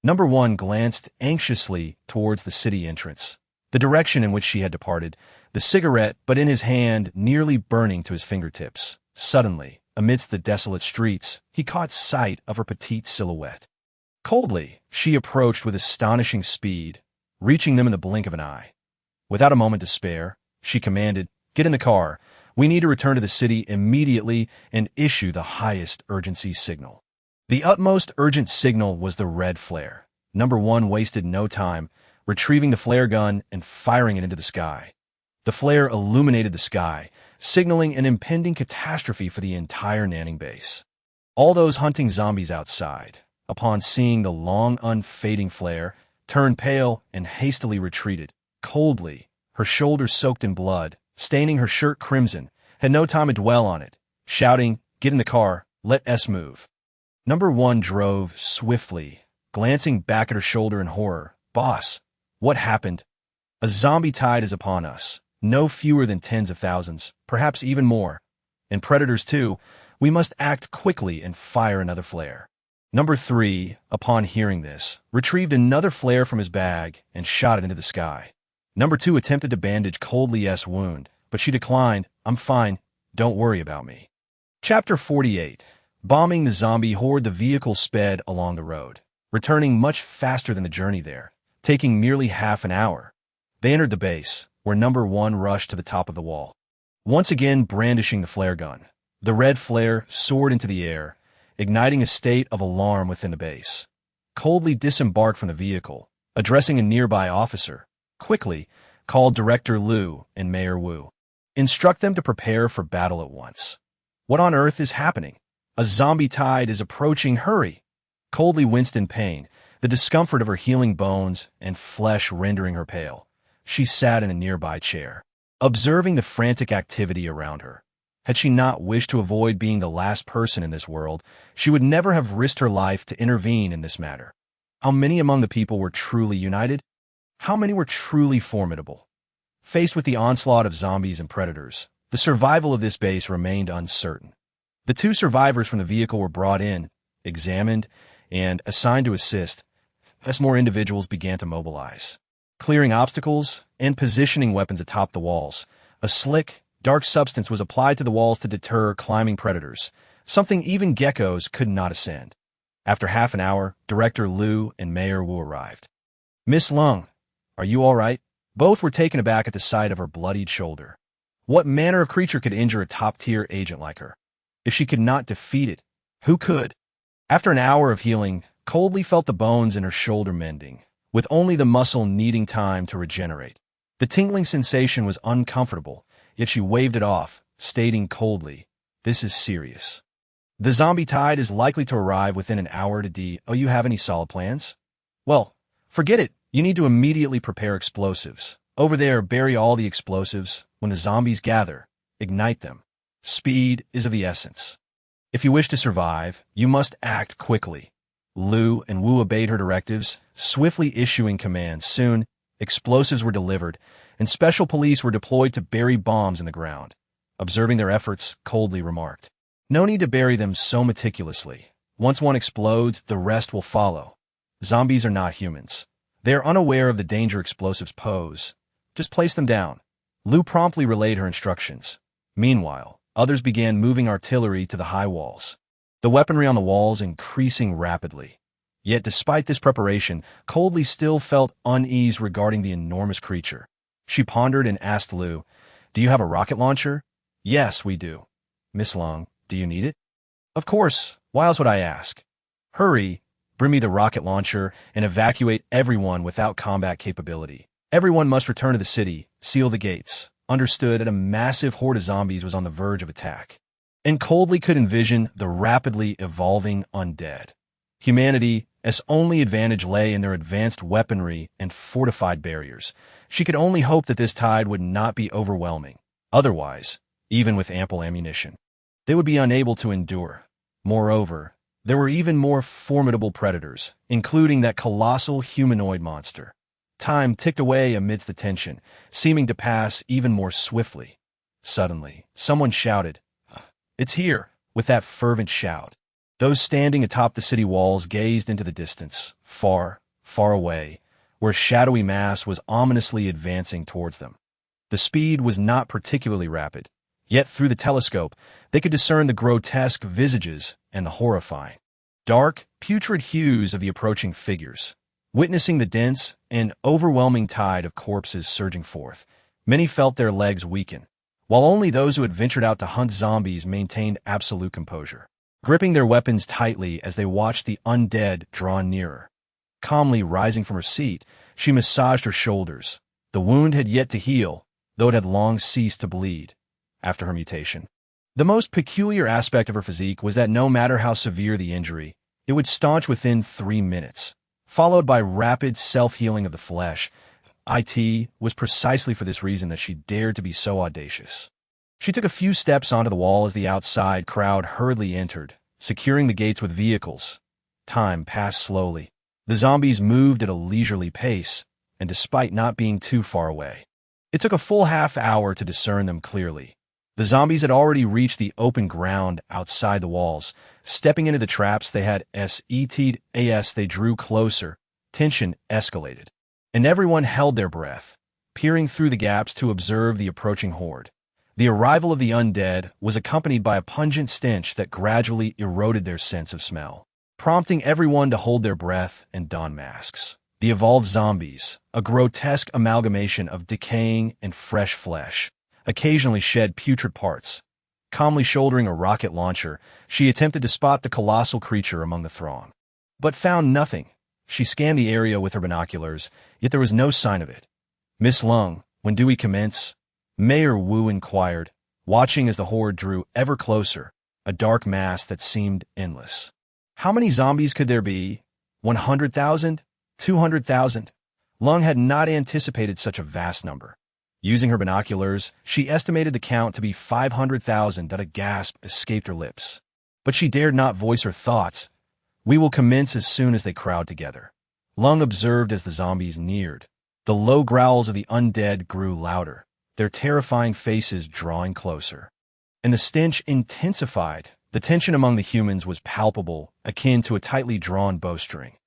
Number 1 glanced anxiously towards the city entrance, the direction in which she had departed, the cigarette but in his hand nearly burning to his fingertips. Suddenly, amidst the desolate streets, he caught sight of her petite silhouette. Coldly, she approached with astonishing speed, reaching them in the blink of an eye. Without a moment to spare, she commanded, "Get in the car. We need to return to the city immediately and issue the highest urgency signal." The utmost urgent signal was the red flare. Number 1 wasted no time, retrieving the flare gun and firing it into the sky. The flare illuminated the sky, signaling an impending catastrophe for the entire Nanning base. All those hunting zombies outside, upon seeing the long unfading flare, turned pale and hastily retreated. Coldly, her shoulders soaked in blood, staining her shirt crimson, had no time to dwell on it, shouting, "Get in the car, let us move." Number 1 drove swiftly, glancing back at her shoulder in horror. "Boss, what happened? A zombie tide is upon us, no fewer than tens of thousands, perhaps even more. And predators too. We must act quickly and fire another flare." Number 3, upon hearing this, retrieved another flare from his bag and shot it into the sky. Number 2 attempted to bandage Coldly's wound, but she declined. "I'm fine. Don't worry about me." Chapter 48. Bombing the zombie horde, the vehicle sped along the road, returning much faster than the journey there, taking merely half an hour. They entered the base, where number 1 rushed to the top of the wall. Once again brandishing the flare gun, the red flare soared into the air, igniting a state of alarm within the base. Coldly disembarked from the vehicle, addressing a nearby officer, quickly called Director Liu and Mayor Wu. Instruct them to prepare for battle at once. What on earth is happening? A zombie tide is approaching. Hurry! Coldly winced in pain, the discomfort of her healing bones and flesh rendering her pale. She sat in a nearby chair, observing the frantic activity around her. Had she not wished to avoid being the last person in this world, she would never have risked her life to intervene in this matter. How many among the people were truly united? How many were truly formidable? Faced with the onslaught of zombies and predators, the survival of this base remained uncertain. The 2 survivors from the vehicle were brought in, examined, and assigned to assist as more individuals began to mobilize. Clearing obstacles and positioning weapons atop the walls, a slick, dark substance was applied to the walls to deter climbing predators, something even geckos could not ascend. After half an hour, Director Liu and Mayor Wu arrived. "Miss Lung, are you all right?" Both were taken aback at the sight of her bloodied shoulder. What manner of creature could injure a top-tier agent like her? If she could not defeat it, who could? After an hour of healing, Coldly felt the bones in her shoulder mending, with only the muscle needing time to regenerate. The tingling sensation was uncomfortable, yet she waved it off, stating coldly, "This is serious. The zombie tide is likely to arrive within an hour to D. Oh, you have any solid plans? Well, forget it. You need to immediately prepare explosives. Over there, bury all the explosives. When the zombies gather, ignite them. Speed is of the essence. If you wish to survive, you must act quickly." Liu and Wu obeyed her directives, swiftly issuing commands. Soon, explosives were delivered, and special police were deployed to bury bombs in the ground. Observing their efforts, Coldly remarked, "No need to bury them so meticulously. Once one explodes, the rest will follow. Zombies are not humans. They are unaware of the danger explosives pose. Just place them down." Liu promptly relayed her instructions. Meanwhile, others began moving artillery to the high walls, the weaponry on the walls increasing rapidly. Yet despite this preparation, Coldly still felt unease regarding the enormous creature. She pondered and asked Liu, "Do you have a rocket launcher?" "Yes, we do." "Miss Long, do you need it?" "Of course. Why else would I ask?" "Hurry, bring me the rocket launcher and evacuate everyone without combat capability. Everyone must return to the city, seal the gates." Understood. A massive horde of zombies was on the verge of attack, and Coldly could envision the rapidly evolving undead. Humanity's only advantage lay in their advanced weaponry and fortified barriers. She could only hope that this tide would not be overwhelming. Otherwise, even with ample ammunition, they would be unable to endure. Moreover, there were even more formidable predators, including that colossal humanoid monster. Time ticked away amidst the tension, seeming to pass even more swiftly. Suddenly, someone shouted, "It's here!" With that fervent shout, those standing atop the city walls gazed into the distance, far, far away, where a shadowy mass was ominously advancing towards them. The speed was not particularly rapid, yet through the telescope they could discern the grotesque visages and the horrifying, dark, putrid hues of the approaching figures. Witnessing the dense and overwhelming tide of corpses surging forth, many felt their legs weaken, while only those who had ventured out to hunt zombies maintained absolute composure, gripping their weapons tightly as they watched the undead draw nearer. Calmly rising from her seat, she massaged her shoulders. The wound had yet to heal, though it had long ceased to bleed after her mutation. The most peculiar aspect of her physique was that no matter how severe the injury, it would staunch within 3 minutes, followed by rapid self-healing of the flesh. It was precisely for this reason that she dared to be so audacious. She took a few steps onto the wall as the outside crowd hurriedly entered, securing the gates with vehicles. Time passed slowly. The zombies moved at a leisurely pace, and despite not being too far away, it took a full half-hour to discern them clearly. The zombies had already reached the open ground outside the walls. Stepping into the traps they had set as they drew closer, tension escalated, and everyone held their breath, peering through the gaps to observe the approaching horde. The arrival of the undead was accompanied by a pungent stench that gradually eroded their sense of smell, prompting everyone to hold their breath and don masks. The evolved zombies, a grotesque amalgamation of decaying and fresh flesh, occasionally shed putrid parts. Calmly shouldering a rocket launcher, she attempted to spot the colossal creature among the throng, but found nothing. She scanned the area with her binoculars, yet there was no sign of it. "Miss Lung, when do we commence?" Mayor Wu inquired, watching as the horde drew ever closer, a dark mass that seemed endless. How many zombies could there be? 100,000? 200,000? Lung had not anticipated such a vast number. Using her binoculars, she estimated the count to be 500,000. That a gasp escaped her lips. But she dared not voice her thoughts. "We will commence as soon as they crowd together." Lung observed as the zombies neared. The low growls of the undead grew louder, their terrifying faces drawing closer. And the stench intensified. The tension among the humans was palpable, akin to a tightly drawn bowstring.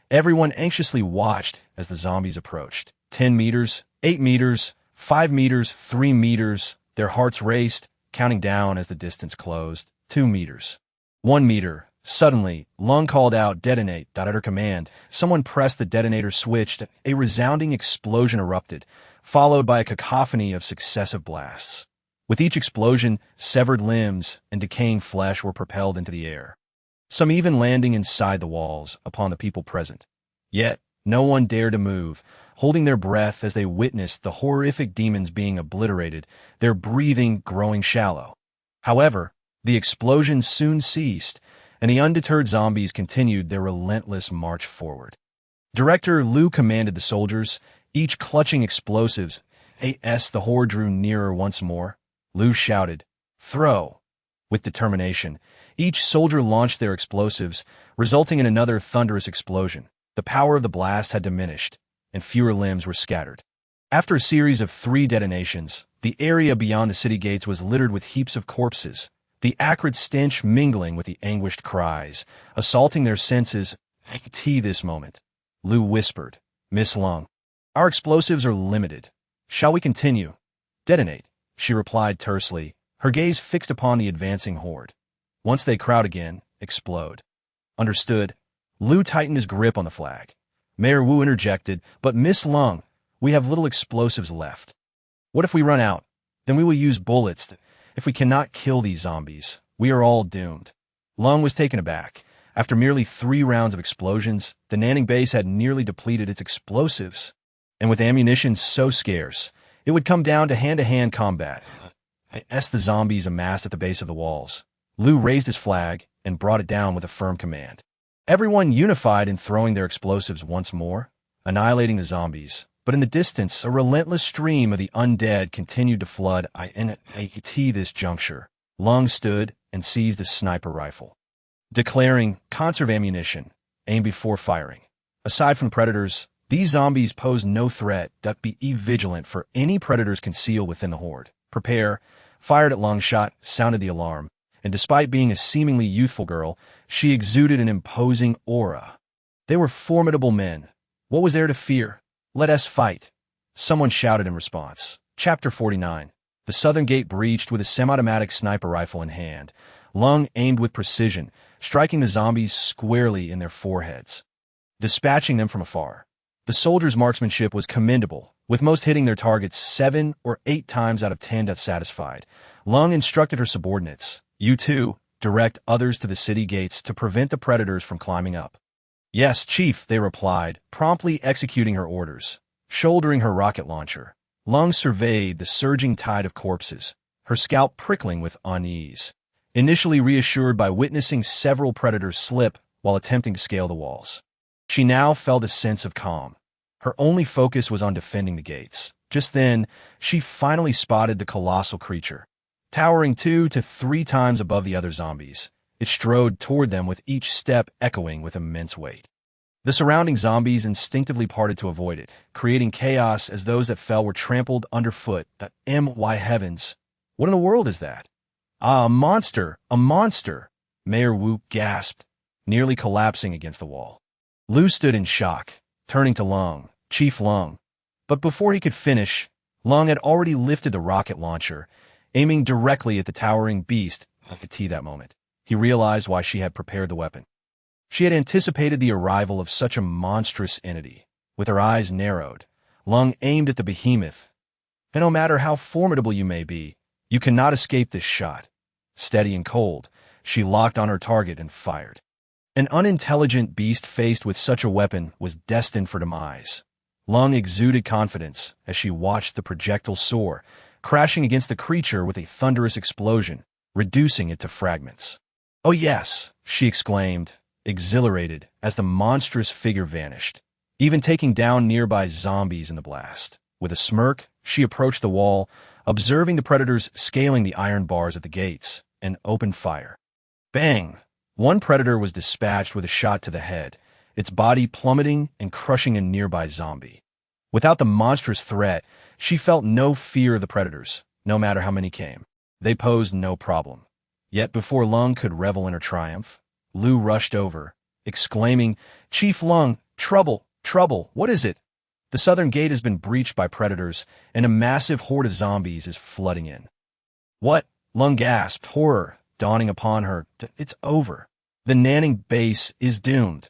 Everyone anxiously watched as the zombies approached. 10 meters, 8 meters, 5 meters, 3 meters. Their hearts raced, counting down as the distance closed. 2 meters. 1 meter. Suddenly, Lung called out, "Detonate!" At her command, someone pressed the detonator switch. A resounding explosion erupted, followed by a cacophony of successive blasts. With each explosion, severed limbs and decaying flesh were propelled into the air, some even landing inside the walls upon the people present. Yet, no one dared to move, holding their breath as they witnessed the horrific demons being obliterated, their breathing growing shallow. However, the explosions soon ceased, and the undeterred zombies continued their relentless march forward. Director Liu commanded the soldiers, each clutching explosives. As the horde drew nearer once more, Liu shouted, "Throw!" With determination, each soldier launched their explosives, resulting in another thunderous explosion. The power of the blast had diminished, and fewer limbs were scattered. After a series of 3 detonations, the area beyond the city gates was littered with heaps of corpses, the acrid stench mingling with the anguished cries, assaulting their senses. "I could see this moment," Liu whispered. "Miss Lung, our explosives are limited. Shall we continue?" "Detonate," she replied tersely, her gaze fixed upon the advancing horde. "Once they crowd again, explode." "Understood." Liu tightened his grip on the flag. Mayor Wu interjected, "But Miss Lung, we have little explosives left. What if we run out? Then we will use bullets. If we cannot kill these zombies, we are all doomed." Lung was taken aback. After merely 3 rounds of explosions, the Nanning base had nearly depleted its explosives. And with ammunition so scarce, it would come down to hand-to-hand combat. As the zombies amassed at the base of the walls, Liu raised his flag and brought it down with a firm command. Everyone unified in throwing their explosives once more, annihilating the zombies. But in the distance, a relentless stream of the undead continued to flood. At this juncture, Lung stood and seized a sniper rifle, declaring, "Conserve ammunition, aim before firing." Aside from predators, these zombies pose no threat. Be vigilant for any predators concealed within the horde. "Prepare." Fired at long shot, sounded the alarm, and despite being a seemingly youthful girl, she exuded an imposing aura. They were formidable men. What was there to fear? "Let us fight," someone shouted in response. Chapter 49. The southern gate breached with a semi-automatic sniper rifle in hand. Lung aimed with precision, striking the zombies squarely in their foreheads, dispatching them from afar. The soldiers' marksmanship was commendable, with most hitting their targets 7 or 8 times out of 10. Satisfied, Lung instructed her subordinates, "You too, direct others to the city gates to prevent the predators from climbing up." "Yes, Chief," they replied, promptly executing her orders. Shouldering her rocket launcher, Lung surveyed the surging tide of corpses, her scalp prickling with unease, initially reassured by witnessing several predators slip while attempting to scale the walls. She now felt a sense of calm. Her only focus was on defending the gates. Just then, she finally spotted the colossal creature. Towering 2 to 3 times above the other zombies, it strode toward them with each step echoing with immense weight. The surrounding zombies instinctively parted to avoid it, creating chaos as those that fell were trampled underfoot. My heavens! What in the world is that? "Ah, a monster! A monster!" Mayor Wu gasped, nearly collapsing against the wall. Liu stood in shock, turning to Lung, "Chief Lung." But before he could finish, Lung had already lifted the rocket launcher, aiming directly at the towering beast. At that moment, he realized why she had prepared the weapon. She had anticipated the arrival of such a monstrous entity. With her eyes narrowed, Lung aimed at the behemoth. And no matter how formidable you may be, you cannot escape this shot. Steady and cold, she locked on her target and fired. An unintelligent beast faced with such a weapon was destined for demise. Lung exuded confidence as she watched the projectile soar, crashing against the creature with a thunderous explosion, reducing it to fragments. "Oh yes," she exclaimed, exhilarated as the monstrous figure vanished, even taking down nearby zombies in the blast. With a smirk, she approached the wall, observing the predators scaling the iron bars at the gates, and opened fire. Bang! One predator was dispatched with a shot to the head, its body plummeting and crushing a nearby zombie. Without the monstrous threat, she felt no fear of the predators, no matter how many came. They posed no problem. Yet before Lung could revel in her triumph, Lu rushed over, exclaiming, "Chief Lung, trouble, trouble, what is it?" The southern gate has been breached by predators, and a massive horde of zombies is flooding in. "What?" Lung gasped, horror dawning upon her. "It's over. The Nanning base is doomed."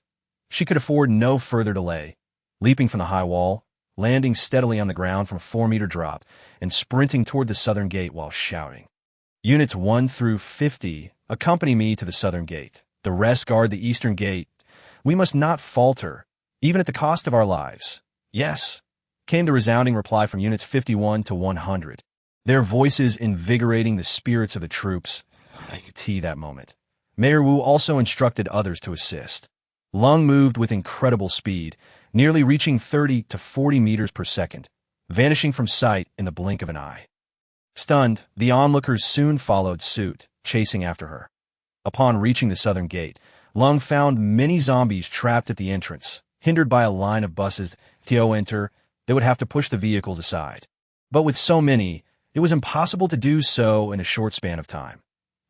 She could afford no further delay. Leaping from the high wall, landing steadily on the ground from a 4-meter drop, and sprinting toward the southern gate while shouting, "Units 1 through 50, accompany me to the southern gate. The rest guard the eastern gate. We must not falter, even at the cost of our lives." "Yes," came the resounding reply from Units 51 to 100, their voices invigorating the spirits of the troops. That moment. Mayor Wu also instructed others to assist. Lung moved with incredible speed, nearly reaching 30 to 40 meters per second, vanishing from sight in the blink of an eye. Stunned, the onlookers soon followed suit, chasing after her. Upon reaching the southern gate, Lung found many zombies trapped at the entrance, hindered by a line of buses. To enter, they would have to push the vehicles aside. But with so many, it was impossible to do so in a short span of time.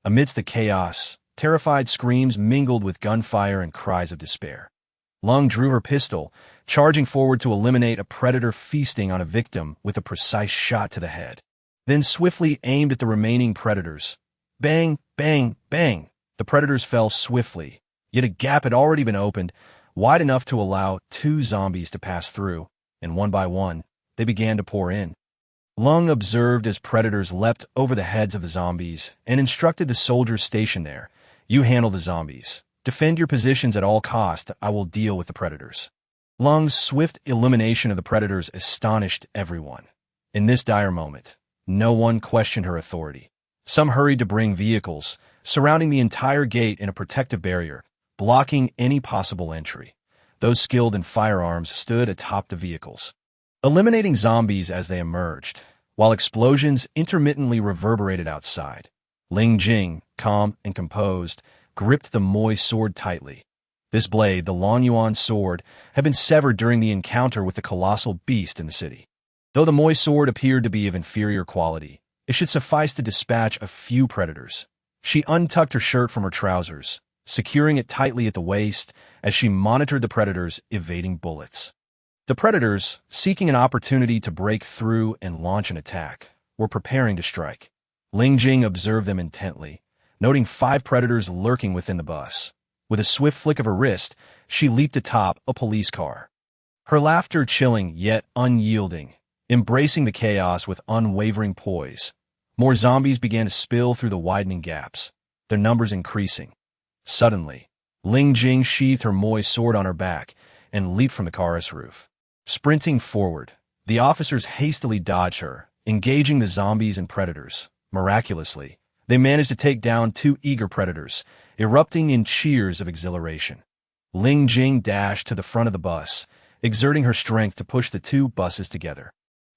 Amidst the chaos, terrified screams mingled with gunfire and cries of despair. Lung drew her pistol, charging forward to eliminate a predator feasting on a victim with a precise shot to the head. Then swiftly aimed at the remaining predators. Bang, bang, bang! The predators fell swiftly, yet a gap had already been opened, wide enough to allow 2 zombies to pass through, and one by one, they began to pour in. Lung observed as predators leapt over the heads of the zombies and instructed the soldiers stationed there, "You handle the zombies. Defend your positions at all costs. I will deal with the predators." Lung's swift elimination of the predators astonished everyone. In this dire moment, no one questioned her authority. Some hurried to bring vehicles, surrounding the entire gate in a protective barrier, blocking any possible entry. Those skilled in firearms stood atop the vehicles, eliminating zombies as they emerged, while explosions intermittently reverberated outside. Ling Jing, calm and composed, gripped the Moi sword tightly. This blade, the Long Yuan sword, had been severed during the encounter with the colossal beast in the city. Though the Moi sword appeared to be of inferior quality, it should suffice to dispatch a few predators. She untucked her shirt from her trousers, securing it tightly at the waist as she monitored the predators evading bullets. The predators, seeking an opportunity to break through and launch an attack, were preparing to strike. Ling Jing observed them intently, noting 5 predators lurking within the bus. With a swift flick of her wrist, she leaped atop a police car. Her laughter chilling yet unyielding, embracing the chaos with unwavering poise. More zombies began to spill through the widening gaps, their numbers increasing. Suddenly, Ling Jing sheathed her Moi sword on her back and leaped from the car's roof. Sprinting forward, the officers hastily dodged her, engaging the zombies and predators. Miraculously, they managed to take down 2 eager predators, erupting in cheers of exhilaration. Ling Jing dashed to the front of the bus, exerting her strength to push the 2 buses together.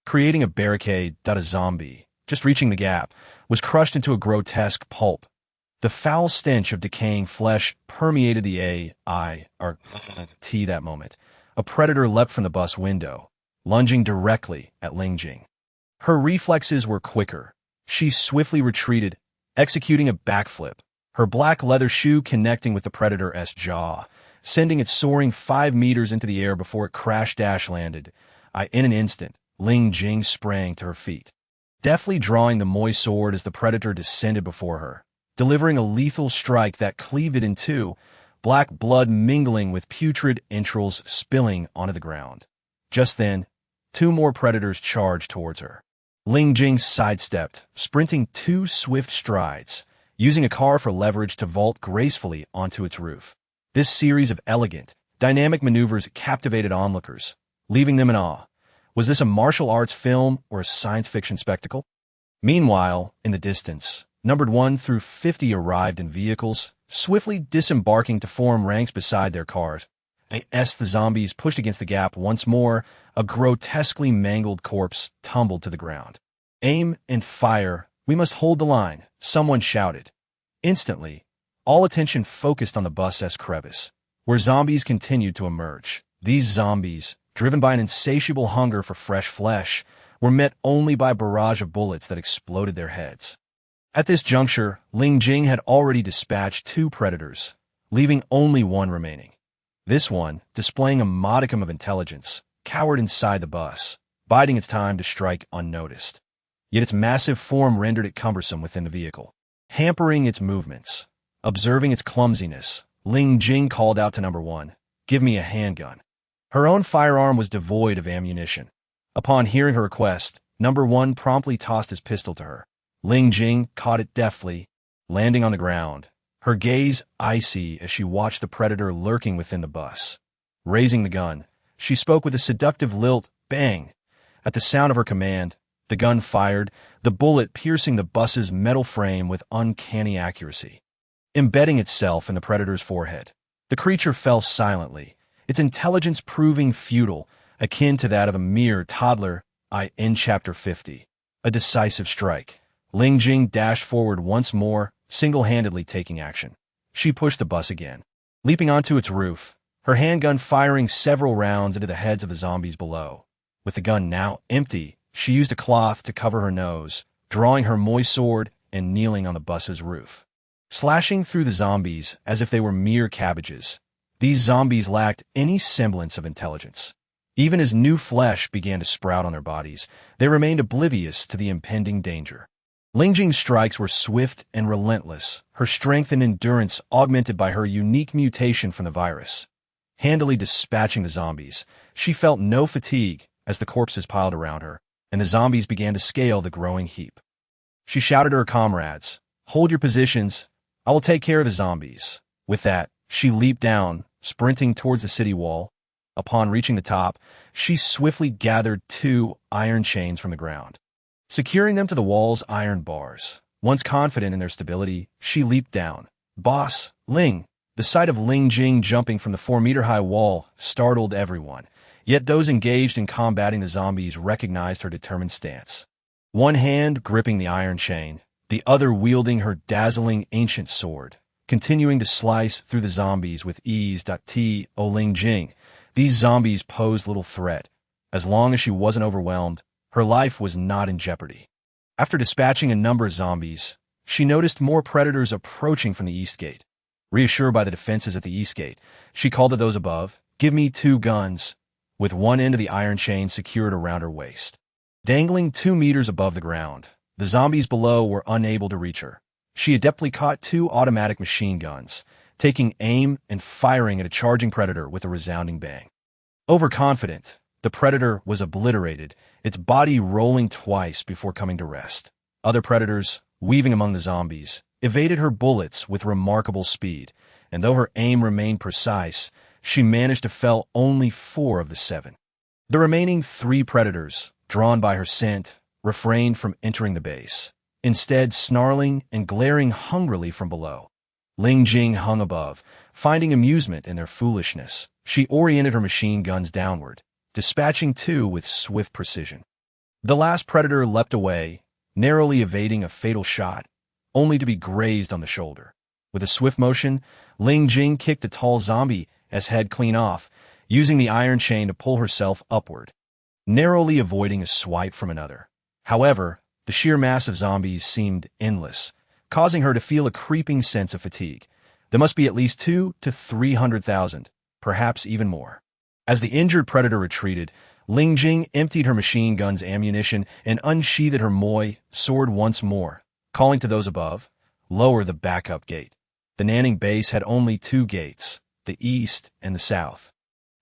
Creating a barricade, a zombie, just reaching the gap, was crushed into a grotesque pulp. The foul stench of decaying flesh permeated the that moment. A predator leapt from the bus window, lunging directly at Ling Jing. Her reflexes were quicker. She swiftly retreated, executing a backflip, her black leather shoe connecting with the predator's jaw, sending it soaring 5 meters into the air before it crash-landed. In an instant, Ling Jing sprang to her feet, deftly drawing the Moi sword as the predator descended before her, delivering a lethal strike that cleaved it in 2, black blood mingling with putrid entrails spilling onto the ground. Just then, two more predators charged towards her. Ling Jing sidestepped, sprinting 2 swift strides, using a car for leverage to vault gracefully onto its roof. This series of elegant, dynamic maneuvers captivated onlookers, leaving them in awe. Was this a martial arts film or a science fiction spectacle? Meanwhile, in the distance, numbered 1 through 50 arrived in vehicles, swiftly disembarking to form ranks beside their cars. As the zombies pushed against the gap once more, a grotesquely mangled corpse tumbled to the ground. "Aim and fire, we must hold the line," someone shouted. Instantly, all attention focused on the bus's crevice, where zombies continued to emerge. These zombies, driven by an insatiable hunger for fresh flesh, were met only by a barrage of bullets that exploded their heads. At this juncture, Ling Jing had already dispatched 2 predators, leaving only 1 remaining. This one, displaying a modicum of intelligence, cowered inside the bus, biding its time to strike unnoticed. Yet its massive form rendered it cumbersome within the vehicle, hampering its movements. Observing its clumsiness, Ling Jing called out to number 1, "Give me a handgun." Her own firearm was devoid of ammunition. Upon hearing her request, number 1 promptly tossed his pistol to her. Ling Jing caught it deftly, landing on the ground, her gaze icy as she watched the predator lurking within the bus. Raising the gun, she spoke with a seductive lilt, "Bang!" At the sound of her command, the gun fired, the bullet piercing the bus's metal frame with uncanny accuracy, embedding itself in the predator's forehead. The creature fell silently, its intelligence proving futile, akin to that of a mere toddler. In Chapter 50, a decisive strike. Ling Jing dashed forward once more, single-handedly taking action. She pushed the bus again, leaping onto its roof, her handgun firing several rounds into the heads of the zombies below. With the gun now empty, she used a cloth to cover her nose, drawing her moist sword and kneeling on the bus's roof, slashing through the zombies as if they were mere cabbages. These zombies lacked any semblance of intelligence. Even as new flesh began to sprout on their bodies, they remained oblivious to the impending danger. Ling Jing's strikes were swift and relentless, her strength and endurance augmented by her unique mutation from the virus. Handily dispatching the zombies, she felt no fatigue as the corpses piled around her, and the zombies began to scale the growing heap. She shouted to her comrades, "Hold your positions, I will take care of the zombies." With that, she leaped down, sprinting towards the city wall. Upon reaching the top, she swiftly gathered 2 iron chains from the ground, securing them to the wall's iron bars. Once confident in their stability, she leaped down. "Boss, Ling!" The sight of Ling Jing jumping from the 4-meter-high wall startled everyone, yet those engaged in combating the zombies recognized her determined stance. One hand gripping the iron chain, the other wielding her dazzling ancient sword, continuing to slice through the zombies with ease. Ling Jing. These zombies posed little threat. As long as she wasn't overwhelmed, her life was not in jeopardy. After dispatching a number of zombies, she noticed more predators approaching from the east gate. Reassured by the defenses at the east gate, she called to those above, "Give me 2 guns," with one end of the iron chain secured around her waist. Dangling 2 meters above the ground, the zombies below were unable to reach her. She adeptly caught 2 automatic machine guns, taking aim and firing at a charging predator with a resounding bang. Overconfident, the predator was obliterated, its body rolling twice before coming to rest. Other predators, weaving among the zombies, evaded her bullets with remarkable speed, and though her aim remained precise, she managed to fell only 4 of the 7. The remaining 3 predators, drawn by her scent, refrained from entering the base, instead snarling and glaring hungrily from below. Ling Jing hung above, finding amusement in their foolishness. She oriented her machine guns downward, dispatching 2 with swift precision. The last predator leapt away, narrowly evading a fatal shot, only to be grazed on the shoulder. With a swift motion, Ling Jing kicked a tall zombie as head clean off, using the iron chain to pull herself upward, narrowly avoiding a swipe from another. However, the sheer mass of zombies seemed endless, causing her to feel a creeping sense of fatigue. There must be at least 200,000 to 300,000, perhaps even more. As the injured predator retreated, Ling Jing emptied her machine gun's ammunition and unsheathed her Moi sword once more, calling to those above, "Lower the backup gate." The Nanning base had only 2 gates, the east and the south,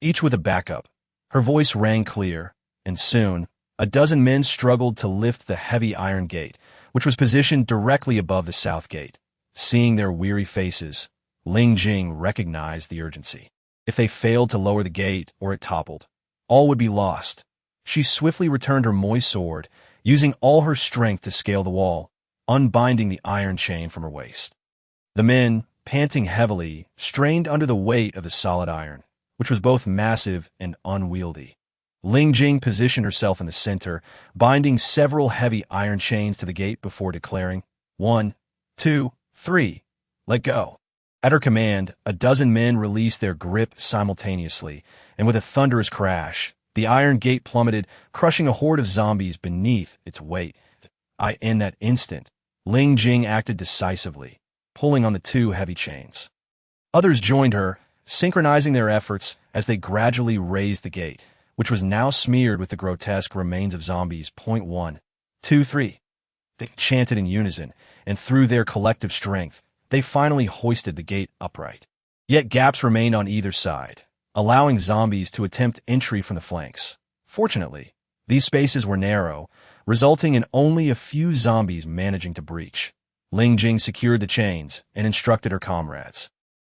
each with a backup. Her voice rang clear, and soon, a dozen men struggled to lift the heavy iron gate, which was positioned directly above the south gate. Seeing their weary faces, Ling Jing recognized the urgency. If they failed to lower the gate or it toppled, all would be lost. She swiftly returned her moist sword, using all her strength to scale the wall, unbinding the iron chain from her waist. The men, panting heavily, strained under the weight of the solid iron, which was both massive and unwieldy. Ling Jing positioned herself in the center, binding several heavy iron chains to the gate before declaring, 1, 2, 3, let go. At her command, a dozen men released their grip simultaneously, and with a thunderous crash, the iron gate plummeted, crushing a horde of zombies beneath its weight. In that instant, Ling Jing acted decisively, pulling on the two heavy chains. Others joined her, synchronizing their efforts as they gradually raised the gate, which was now smeared with the grotesque remains of zombies. 1, 2, 3. They chanted in unison, and through their collective strength, they finally hoisted the gate upright. Yet gaps remained on either side, allowing zombies to attempt entry from the flanks. Fortunately, these spaces were narrow, resulting in only a few zombies managing to breach. Ling Jing secured the chains and instructed her comrades.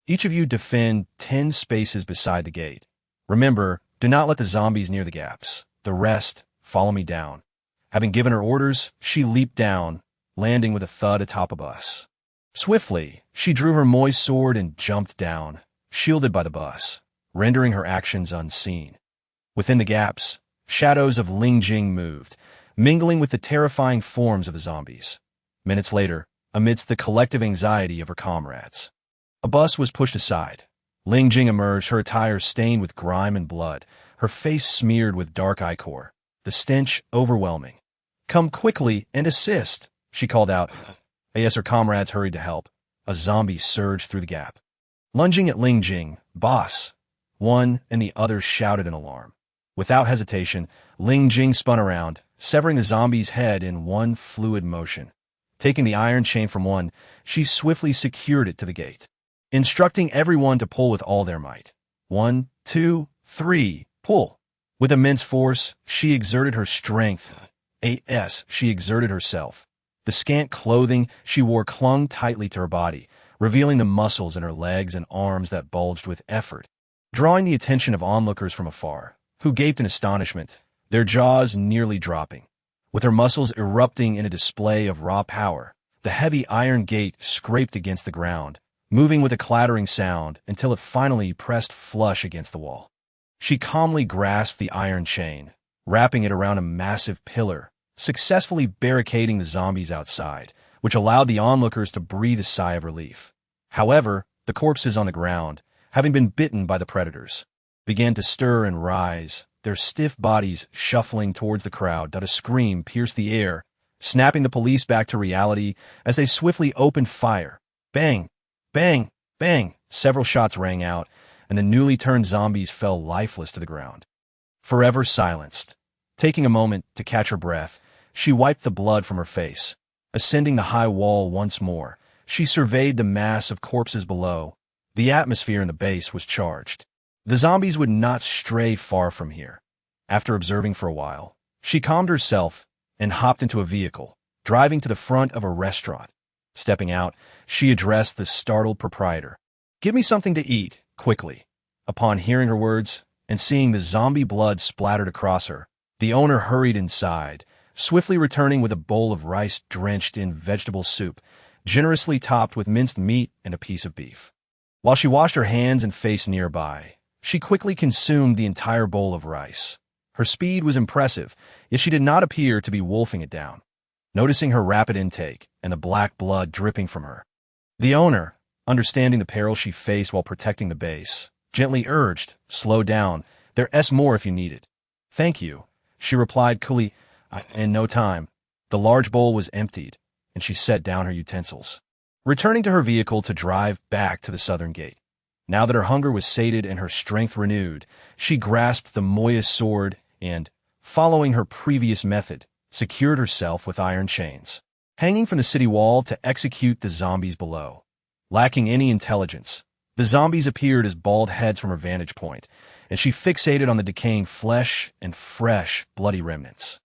Each of you defend 10 spaces beside the gate. Remember, do not let the zombies near the gaps. The rest, follow me down. Having given her orders, she leaped down, landing with a thud atop a bus. Swiftly, she drew her moist sword and jumped down, shielded by the bus, rendering her actions unseen. Within the gaps, shadows of Ling Jing moved, mingling with the terrifying forms of the zombies. Minutes later, amidst the collective anxiety of her comrades, a bus was pushed aside. Ling Jing emerged, her attire stained with grime and blood, her face smeared with dark ichor, the stench overwhelming. "Come quickly and assist," she called out. As her comrades hurried to help, a zombie surged through the gap. Lunging at Ling Jing, "Boss!" one and the other shouted in alarm. Without hesitation, Ling Jing spun around, severing the zombie's head in one fluid motion. Taking the iron chain from one, she swiftly secured it to the gate, instructing everyone to pull with all their might. 1, 2, 3, pull. With immense force, she exerted her strength. She exerted herself. The scant clothing she wore clung tightly to her body, revealing the muscles in her legs and arms that bulged with effort, drawing the attention of onlookers from afar, who gaped in astonishment, their jaws nearly dropping. With her muscles erupting in a display of raw power, the heavy iron gate scraped against the ground, moving with a clattering sound until it finally pressed flush against the wall. She calmly grasped the iron chain, wrapping it around a massive pillar, successfully barricading the zombies outside, which allowed the onlookers to breathe a sigh of relief. However, the corpses on the ground, having been bitten by the predators, began to stir and rise, their stiff bodies shuffling towards the crowd. A scream pierced the air, snapping the police back to reality as they swiftly opened fire. Bang! Bang! Bang! Several shots rang out, and the newly turned zombies fell lifeless to the ground. Forever silenced. Taking a moment to catch her breath, she wiped the blood from her face. Ascending the high wall once more, she surveyed the mass of corpses below. The atmosphere in the base was charged. The zombies would not stray far from here. After observing for a while, she calmed herself and hopped into a vehicle, driving to the front of a restaurant. Stepping out, she addressed the startled proprietor. "Give me something to eat, quickly." Upon hearing her words and seeing the zombie blood splattered across her, the owner hurried inside, swiftly returning with a bowl of rice drenched in vegetable soup, generously topped with minced meat and a piece of beef. While she washed her hands and face nearby, she quickly consumed the entire bowl of rice. Her speed was impressive, yet she did not appear to be wolfing it down. Noticing her rapid intake and the black blood dripping from her, the owner, understanding the peril she faced while protecting the base, gently urged, "Slow down. There's more if you need it." "Thank you," she replied coolly. In no time, the large bowl was emptied, and she set down her utensils, returning to her vehicle to drive back to the southern gate. Now that her hunger was sated and her strength renewed, she grasped the moist sword and, following her previous method, secured herself with iron chains, hanging from the city wall to execute the zombies below. Lacking any intelligence, The zombies appeared as bald heads from her vantage point, and she fixated on the decaying flesh and fresh, bloody remnants.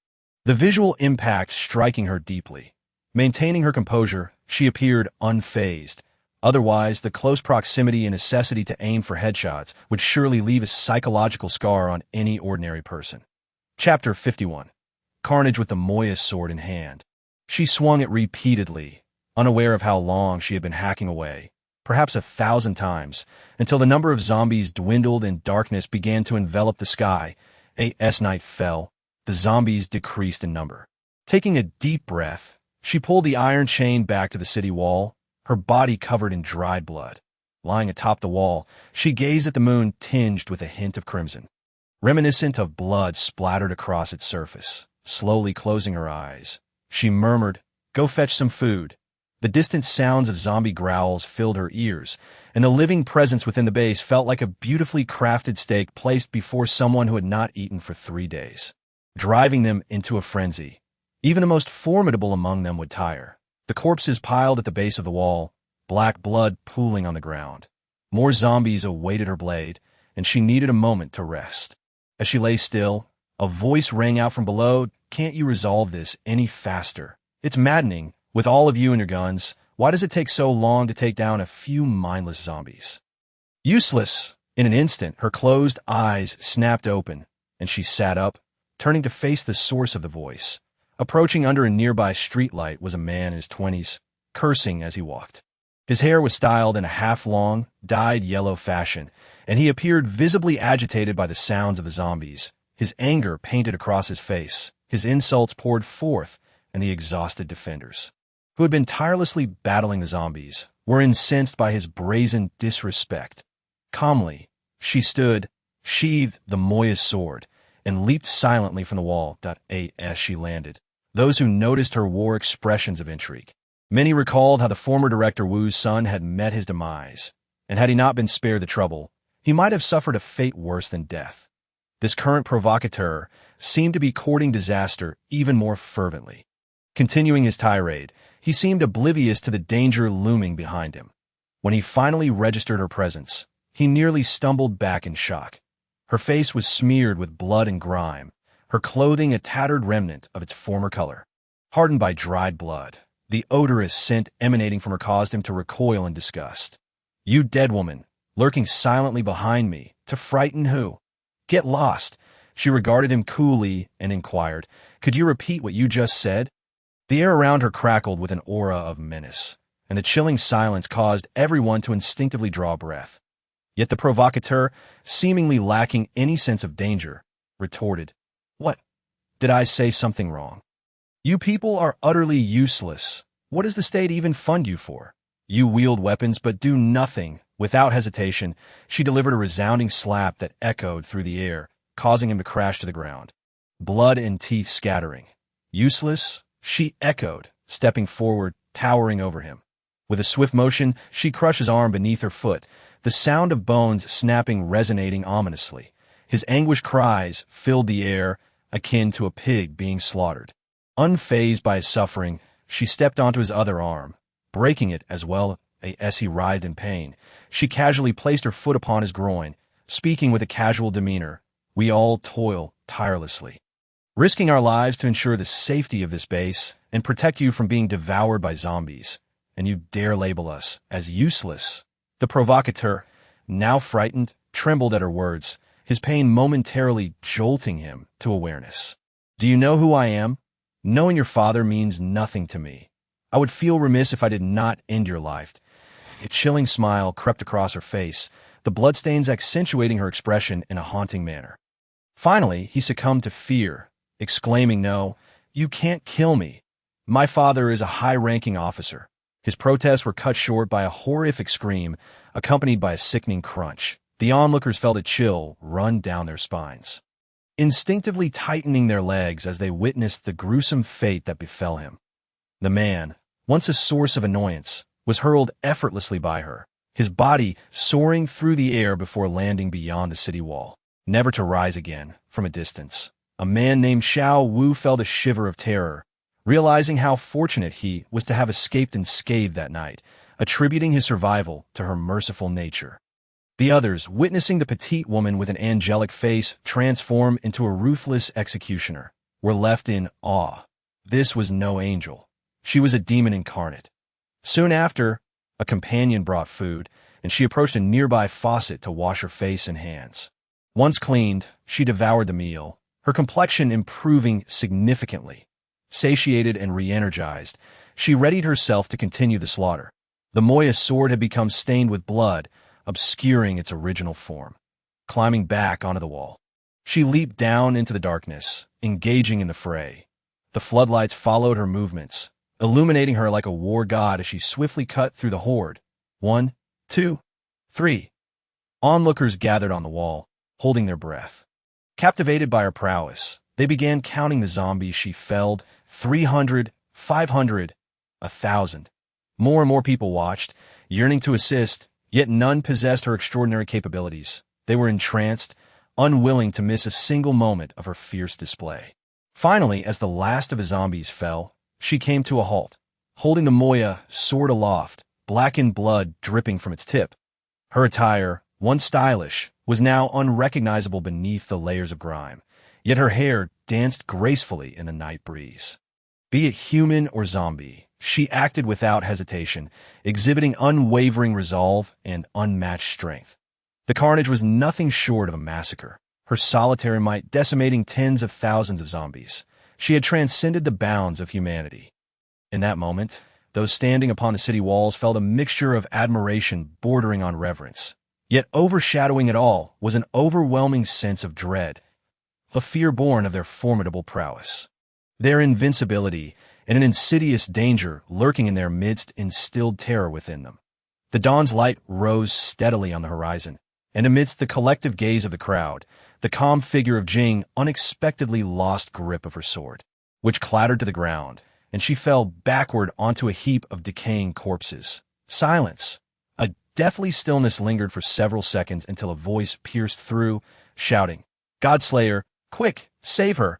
The visual impact striking her deeply. Maintaining her composure, she appeared unfazed. Otherwise, the close proximity and necessity to aim for headshots would surely leave a psychological scar on any ordinary person. Chapter 51. Carnage with the Moya's sword in hand. She swung it repeatedly, unaware of how long she had been hacking away, perhaps 1,000 times, until the number of zombies dwindled and darkness began to envelop the sky. As night fell, the zombies decreased in number. Taking a deep breath, she pulled the iron chain back to the city wall, her body covered in dried blood. Lying atop the wall, she gazed at the moon tinged with a hint of crimson. Reminiscent of blood splattered across its surface. Slowly closing her eyes, she murmured, "Go fetch some food." The distant sounds of zombie growls filled her ears, and the living presence within the base felt like a beautifully crafted steak placed before someone who had not eaten for 3 days, driving them into a frenzy. Even the most formidable among them would tire. The corpses piled at the base of the wall, black blood pooling on the ground. More zombies awaited her blade, and she needed a moment to rest. As she lay still, a voice rang out from below, "Can't you resolve this any faster? It's maddening. With all of you and your guns, why does it take so long to take down a few mindless zombies?" Useless! In an instant, her closed eyes snapped open, and she sat up, turning to face the source of the voice. Approaching under a nearby streetlight was a man in his 20s, cursing as he walked. His hair was styled in a half-long, dyed yellow fashion, and he appeared visibly agitated by the sounds of the zombies. His anger painted across his face, his insults poured forth, and the exhausted defenders, who had been tirelessly battling the zombies, were incensed by his brazen disrespect. Calmly, she stood, sheathed the Moya's sword, and leaped silently from the wall. As she landed, those who noticed her wore expressions of intrigue. Many recalled how the former director Wu's son had met his demise, and had he not been spared the trouble, he might have suffered a fate worse than death. This current provocateur seemed to be courting disaster even more fervently. Continuing his tirade, he seemed oblivious to the danger looming behind him. When he finally registered her presence, he nearly stumbled back in shock. Her face was smeared with blood and grime, her clothing a tattered remnant of its former color. Hardened by dried blood, the odorous scent emanating from her caused him to recoil in disgust. "You dead woman, lurking silently behind me, to frighten who? Get lost." She regarded him coolly and inquired, "Could you repeat what you just said?" The air around her crackled with an aura of menace, and the chilling silence caused everyone to instinctively draw breath. Yet the provocateur, seemingly lacking any sense of danger, retorted, "What? Did I say something wrong? You people are utterly useless. What does the state even fund you for? You wield weapons but do nothing." Without hesitation, she delivered a resounding slap that echoed through the air, causing him to crash to the ground, blood and teeth scattering. "Useless?" she echoed, stepping forward, towering over him. With a swift motion, she crushed his arm beneath her foot, the sound of bones snapping resonating ominously. His anguished cries filled the air, akin to a pig being slaughtered. Unfazed by his suffering, she stepped onto his other arm, breaking it as well. As he writhed in pain, she casually placed her foot upon his groin, speaking with a casual demeanor, "We all toil tirelessly, risking our lives to ensure the safety of this base and protect you from being devoured by zombies, and you dare label us as useless?" The provocateur, now frightened, trembled at her words, his pain momentarily jolting him to awareness. "Do you know who I am? Knowing your father means nothing to me. I would feel remiss if I did not end your life." A chilling smile crept across her face, the bloodstains accentuating her expression in a haunting manner. Finally, he succumbed to fear, exclaiming, "No, you can't kill me. My father is a high-ranking officer." His protests were cut short by a horrific scream, accompanied by a sickening crunch. The onlookers felt a chill run down their spines, instinctively tightening their legs as they witnessed the gruesome fate that befell him. The man, once a source of annoyance, was hurled effortlessly by her, his body soaring through the air before landing beyond the city wall, never to rise again from a distance. A man named Xiao Wu felt a shiver of terror, realizing how fortunate he was to have escaped unscathed that night, attributing his survival to her merciful nature. The others, witnessing the petite woman with an angelic face transform into a ruthless executioner, were left in awe. This was no angel. She was a demon incarnate. Soon after, a companion brought food, and she approached a nearby faucet to wash her face and hands. Once cleaned, she devoured the meal, her complexion improving significantly. Satiated and re-energized, she readied herself to continue the slaughter. The Moya's sword had become stained with blood, obscuring its original form. Climbing back onto the wall, she leaped down into the darkness, engaging in the fray. The floodlights followed her movements, illuminating her like a war god as she swiftly cut through the horde. 1, 2, 3. Onlookers gathered on the wall, holding their breath. Captivated by her prowess, they began counting the zombies she felled. 300, 500, 1,000. More and more people watched, yearning to assist, yet none possessed her extraordinary capabilities. They were entranced, unwilling to miss a single moment of her fierce display. Finally, as the last of the zombies fell, she came to a halt, holding the Moya, sword aloft, blackened blood dripping from its tip. Her attire, once stylish, was now unrecognizable beneath the layers of grime, yet her hair danced gracefully in the night breeze. Be it human or zombie, she acted without hesitation, exhibiting unwavering resolve and unmatched strength. The carnage was nothing short of a massacre, her solitary might decimating tens of thousands of zombies. She had transcended the bounds of humanity. In that moment, those standing upon the city walls felt a mixture of admiration bordering on reverence. Yet overshadowing it all was an overwhelming sense of dread, a fear born of their formidable prowess. Their invincibility and an insidious danger lurking in their midst instilled terror within them. The dawn's light rose steadily on the horizon, and amidst the collective gaze of the crowd, the calm figure of Jing unexpectedly lost grip of her sword, which clattered to the ground, and she fell backward onto a heap of decaying corpses. Silence. A deathly stillness lingered for several seconds until a voice pierced through, shouting, "Godslayer, quick, save her!"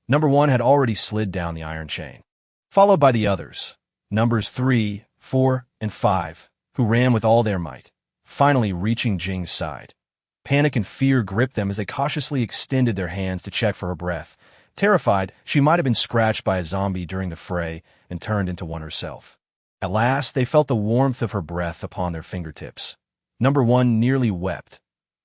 Number 1 had already slid down the iron chain, followed by the others, numbers 3, 4, and 5, who ran with all their might, finally reaching Jing's side. Panic and fear gripped them as they cautiously extended their hands to check for her breath. Terrified, she might have been scratched by a zombie during the fray and turned into one herself. At last, they felt the warmth of her breath upon their fingertips. Number 1 nearly wept.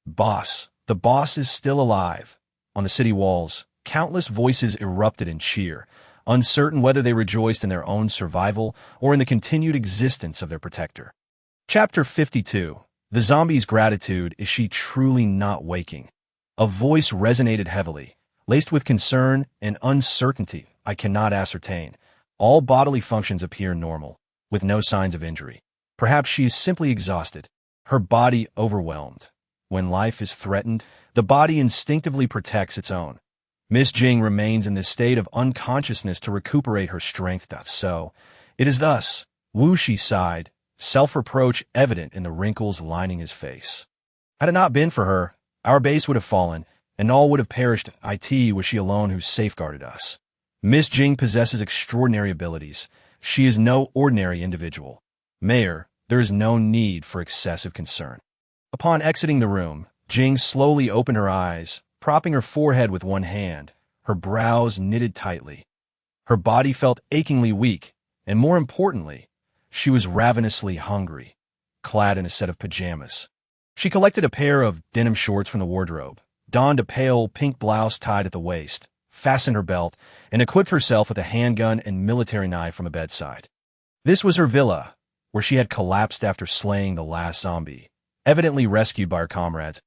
"Boss, the boss is still alive." On the city walls, countless voices erupted in cheer, uncertain whether they rejoiced in their own survival or in the continued existence of their protector. Chapter 52. The zombie's gratitude. Is she truly not waking? A voice resonated heavily, laced with concern and uncertainty. "I cannot ascertain. All bodily functions appear normal, with no signs of injury. Perhaps she is simply exhausted, her body overwhelmed. When life is threatened, the body instinctively protects its own. Miss Jing remains in this state of unconsciousness to recuperate her strength. So, it is thus." Wu Shi sighed, self-reproach evident in the wrinkles lining his face. "Had it not been for her, our base would have fallen, and all would have perished. It was she alone who safeguarded us. Miss Jing possesses extraordinary abilities. She is no ordinary individual. Mayor, there is no need for excessive concern." Upon exiting the room, Jing slowly opened her eyes, propping her forehead with one hand, her brows knitted tightly. Her body felt achingly weak, and more importantly, she was ravenously hungry, clad in a set of pajamas. She collected a pair of denim shorts from the wardrobe, donned a pale pink blouse tied at the waist, fastened her belt, and equipped herself with a handgun and military knife from a bedside. This was her villa, where she had collapsed after slaying the last zombie, evidently rescued by her comrades.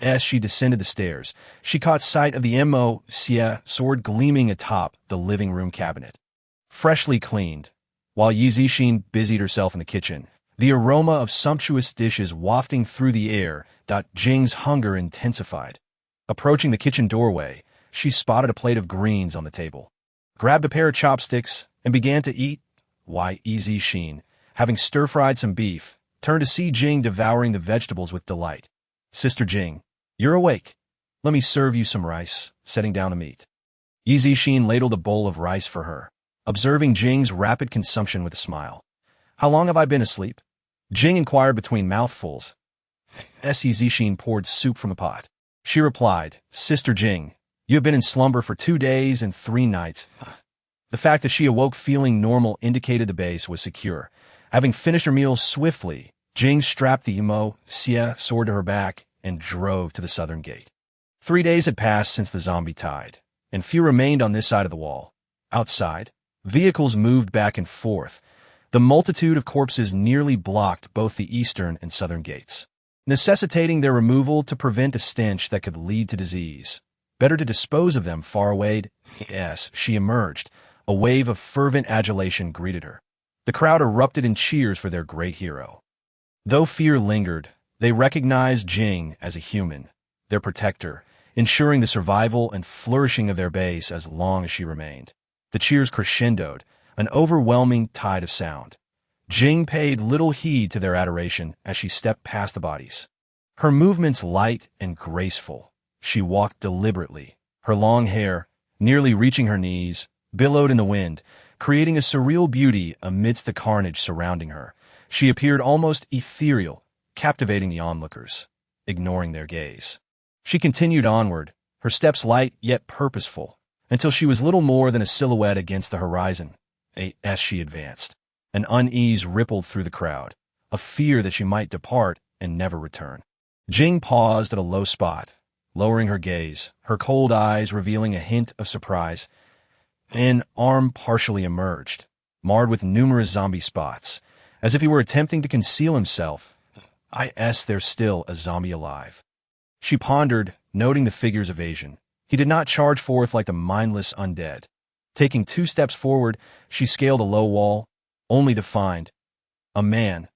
As she descended the stairs, she caught sight of the Mo-Sia sword gleaming atop the living room cabinet. Freshly cleaned, while Yi Zixin busied herself in the kitchen, the aroma of sumptuous dishes wafting through the air. Jing's hunger intensified. Approaching the kitchen doorway, she spotted a plate of greens on the table, grabbed a pair of chopsticks, and began to eat. Yi Zixin, having stir-fried some beef, turned to see Jing devouring the vegetables with delight. "Sister Jing, you're awake. Let me serve you some rice," setting down the meat. Yi Zixin ladled a bowl of rice for her, observing Jing's rapid consumption with a smile. "How long have I been asleep?" Jing inquired between mouthfuls. Zixin poured soup from the pot. She replied, "Sister Jing, you have been in slumber for 2 days and 3 nights." The fact that she awoke feeling normal indicated the base was secure. Having finished her meal swiftly, Jing strapped the Xie sword to her back and drove to the southern gate. 3 days had passed since the zombie tide, and few remained on this side of the wall. Outside, vehicles moved back and forth. The multitude of corpses nearly blocked both the eastern and southern gates, necessitating their removal to prevent a stench that could lead to disease. Better to dispose of them far away. Yes, she emerged. A wave of fervent adulation greeted her. The crowd erupted in cheers for their great hero. Though fear lingered, they recognized Jing as a human, their protector, ensuring the survival and flourishing of their base as long as she remained. The cheers crescendoed, an overwhelming tide of sound. Jing paid little heed to their adoration as she stepped past the bodies. Her movements light and graceful. She walked deliberately. Her long hair, nearly reaching her knees, billowed in the wind, creating a surreal beauty amidst the carnage surrounding her. She appeared almost ethereal, captivating the onlookers, ignoring their gaze. She continued onward, her steps light yet purposeful, until she was little more than a silhouette against the horizon. As she advanced, an unease rippled through the crowd, a fear that she might depart and never return. Jing paused at a low spot, lowering her gaze, her cold eyes revealing a hint of surprise. An arm partially emerged, marred with numerous zombie spots, as if he were attempting to conceal himself. There's still a zombie alive. She pondered, noting the figure's evasion. He did not charge forth like the mindless undead. Taking 2 steps forward, she scaled a low wall, only to find a man.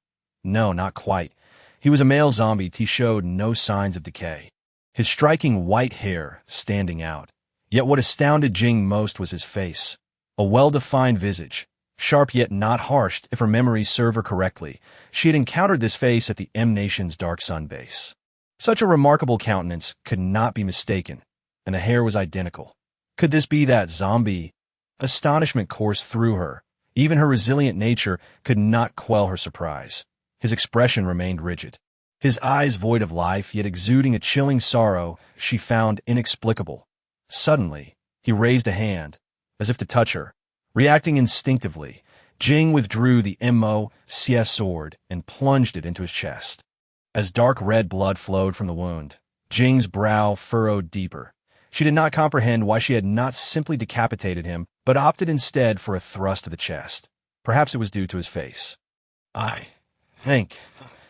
No, not quite. He was a male zombie. He showed no signs of decay, his striking white hair standing out. Yet what astounded Jing most was his face. A well-defined visage, sharp yet not harsh if her memory served her correctly. She had encountered this face at the M Nation's Dark Sun base. Such a remarkable countenance could not be mistaken, and the hair was identical. Could this be that zombie? Astonishment coursed through her. Even her resilient nature could not quell her surprise. His expression remained rigid, his eyes void of life, yet exuding a chilling sorrow she found inexplicable. Suddenly, he raised a hand, as if to touch her. Reacting instinctively, Jing withdrew the Xie sword and plunged it into his chest. As dark red blood flowed from the wound, Jing's brow furrowed deeper. She did not comprehend why she had not simply decapitated him, but opted instead for a thrust to the chest. Perhaps it was due to his face. "I think."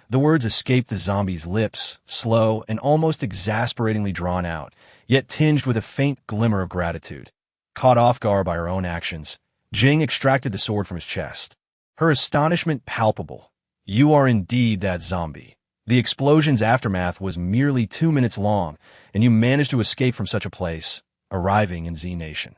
The words escaped the zombie's lips, slow and almost exasperatingly drawn out, yet tinged with a faint glimmer of gratitude. Caught off guard by her own actions, Jing extracted the sword from his chest. Her astonishment palpable. "You are indeed that zombie. The explosion's aftermath was merely 2 minutes long, and you managed to escape from such a place, arriving in Z Nation.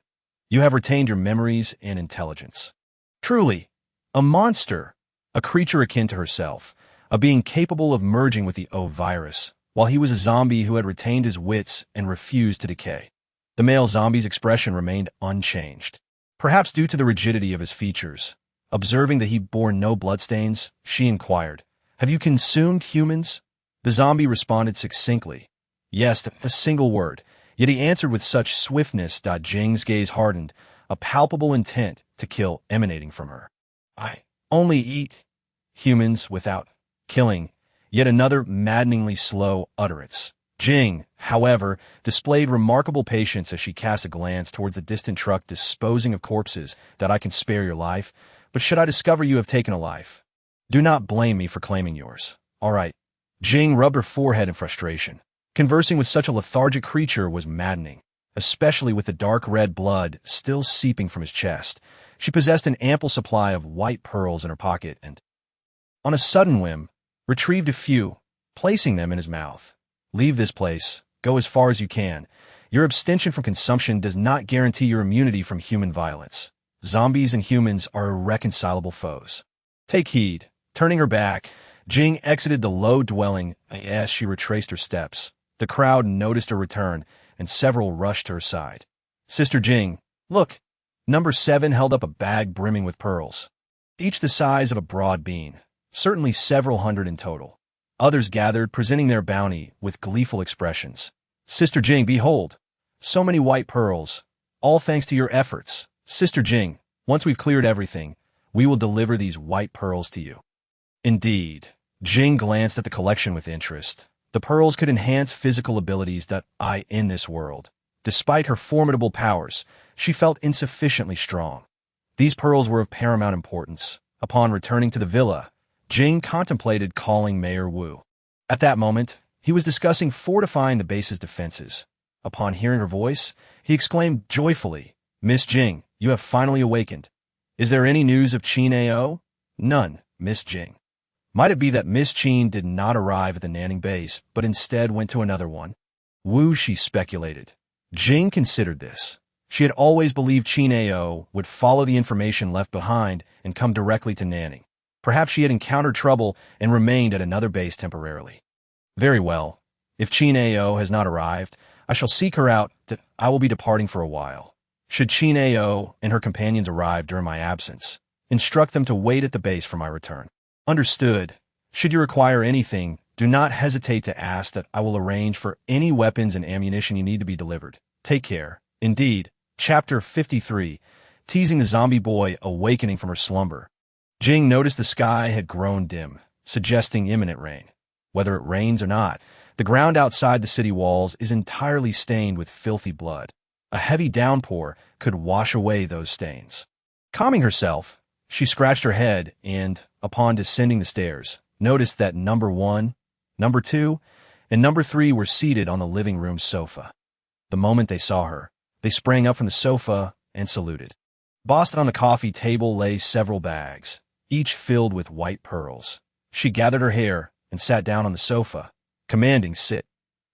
You have retained your memories and intelligence. Truly, a monster, a creature akin to herself, a being capable of merging with the O virus, while he was a zombie who had retained his wits and refused to decay." The male zombie's expression remained unchanged, perhaps due to the rigidity of his features. Observing that he bore no bloodstains, she inquired, "Have you consumed humans?" The zombie responded succinctly, "Yes," a single word, yet he answered with such swiftness that Jing's gaze hardened, a palpable intent to kill emanating from her. "I only eat humans without killing." Yet another maddeningly slow utterance. Jing, however, displayed remarkable patience as she cast a glance towards the distant truck disposing of corpses. "That I can spare your life, but should I discover you have taken a life, do not blame me for claiming yours. All right." Jing rubbed her forehead in frustration. Conversing with such a lethargic creature was maddening, especially with the dark red blood still seeping from his chest. She possessed an ample supply of white pearls in her pocket and, on a sudden whim, retrieved a few, placing them in his mouth. "Leave this place. Go as far as you can. Your abstention from consumption does not guarantee your immunity from human violence. Zombies and humans are irreconcilable foes. Take heed." Turning her back, Jing exited the low dwelling. As she retraced her steps, the crowd noticed her return, and several rushed to her side. "Sister Jing, look." Number 7 held up a bag brimming with pearls, each the size of a broad bean, certainly several hundred in total. Others gathered, presenting their bounty with gleeful expressions. Sister Jing, behold! So many white pearls, all thanks to your efforts. Sister Jing, once we've cleared everything, we will deliver these white pearls to you. Indeed, Jing glanced at the collection with interest. The pearls could enhance physical abilities that I in this world. Despite her formidable powers, she felt insufficiently strong. These pearls were of paramount importance. Upon returning to the villa, Jing contemplated calling Mayor Wu. At that moment, he was discussing fortifying the base's defenses. Upon hearing her voice, he exclaimed joyfully, Miss Jing, you have finally awakened. Is there any news of Qin Ao? None, Miss Jing. Might it be that Miss Qin did not arrive at the Nanning base, but instead went to another one? Wu, she speculated. Jing considered this. She had always believed Qin Ao would follow the information left behind and come directly to Nanning. Perhaps she had encountered trouble and remained at another base temporarily. Very well. If Qin Ao has not arrived, I shall seek her out. I will be departing for a while. Should Qin Ao and her companions arrive during my absence, instruct them to wait at the base for my return. Understood. Should you require anything, do not hesitate to ask that I will arrange for any weapons and ammunition you need to be delivered. Take care. Indeed. Chapter 53. Teasing the zombie boy awakening from her slumber. Jing noticed the sky had grown dim, suggesting imminent rain. Whether it rains or not, the ground outside the city walls is entirely stained with filthy blood. A heavy downpour could wash away those stains. Calming herself, she scratched her head and, upon descending the stairs, noticed that number 1, number 2, and number 3 were seated on the living room sofa. The moment they saw her, they sprang up from the sofa and saluted. Bossed on the coffee table lay several bags, each filled with white pearls. She gathered her hair and sat down on the sofa, commanding, sit.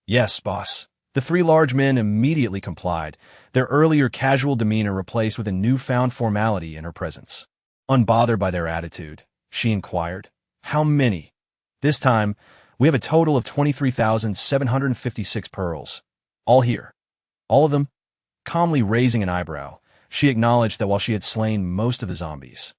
Yes, boss. The 3 large men immediately complied, their earlier casual demeanor replaced with a newfound formality in her presence. Unbothered by their attitude, she inquired, How many? This time, we have a total of 23,756 pearls. All here. All of them? Calmly raising an eyebrow, she acknowledged that while she had slain most of the zombies,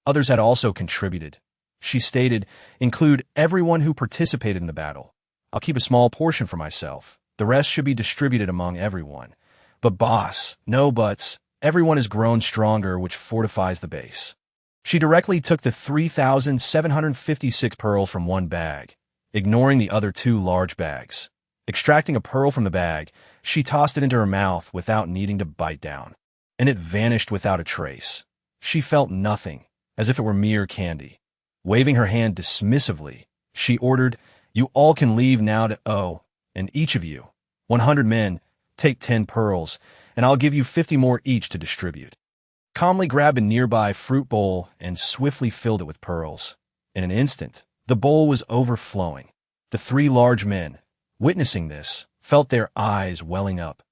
others had also contributed. She stated, include everyone who participated in the battle. I'll keep a small portion for myself. The rest should be distributed among everyone. But boss, no buts, everyone has grown stronger, which fortifies the base. She directly took the 3,756 pearls from one bag, ignoring the other 2 large bags. Extracting a pearl from the bag, she tossed it into her mouth without needing to bite down, and it vanished without a trace. She felt nothing, as if it were mere candy. Waving her hand dismissively, she ordered, You all can leave now and each of you, 100 men, take 10 pearls, and I'll give you 50 more each to distribute. Calmly grabbed a nearby fruit bowl and swiftly filled it with pearls. In an instant, the bowl was overflowing. The 3 large men, witnessing this, felt their eyes welling up.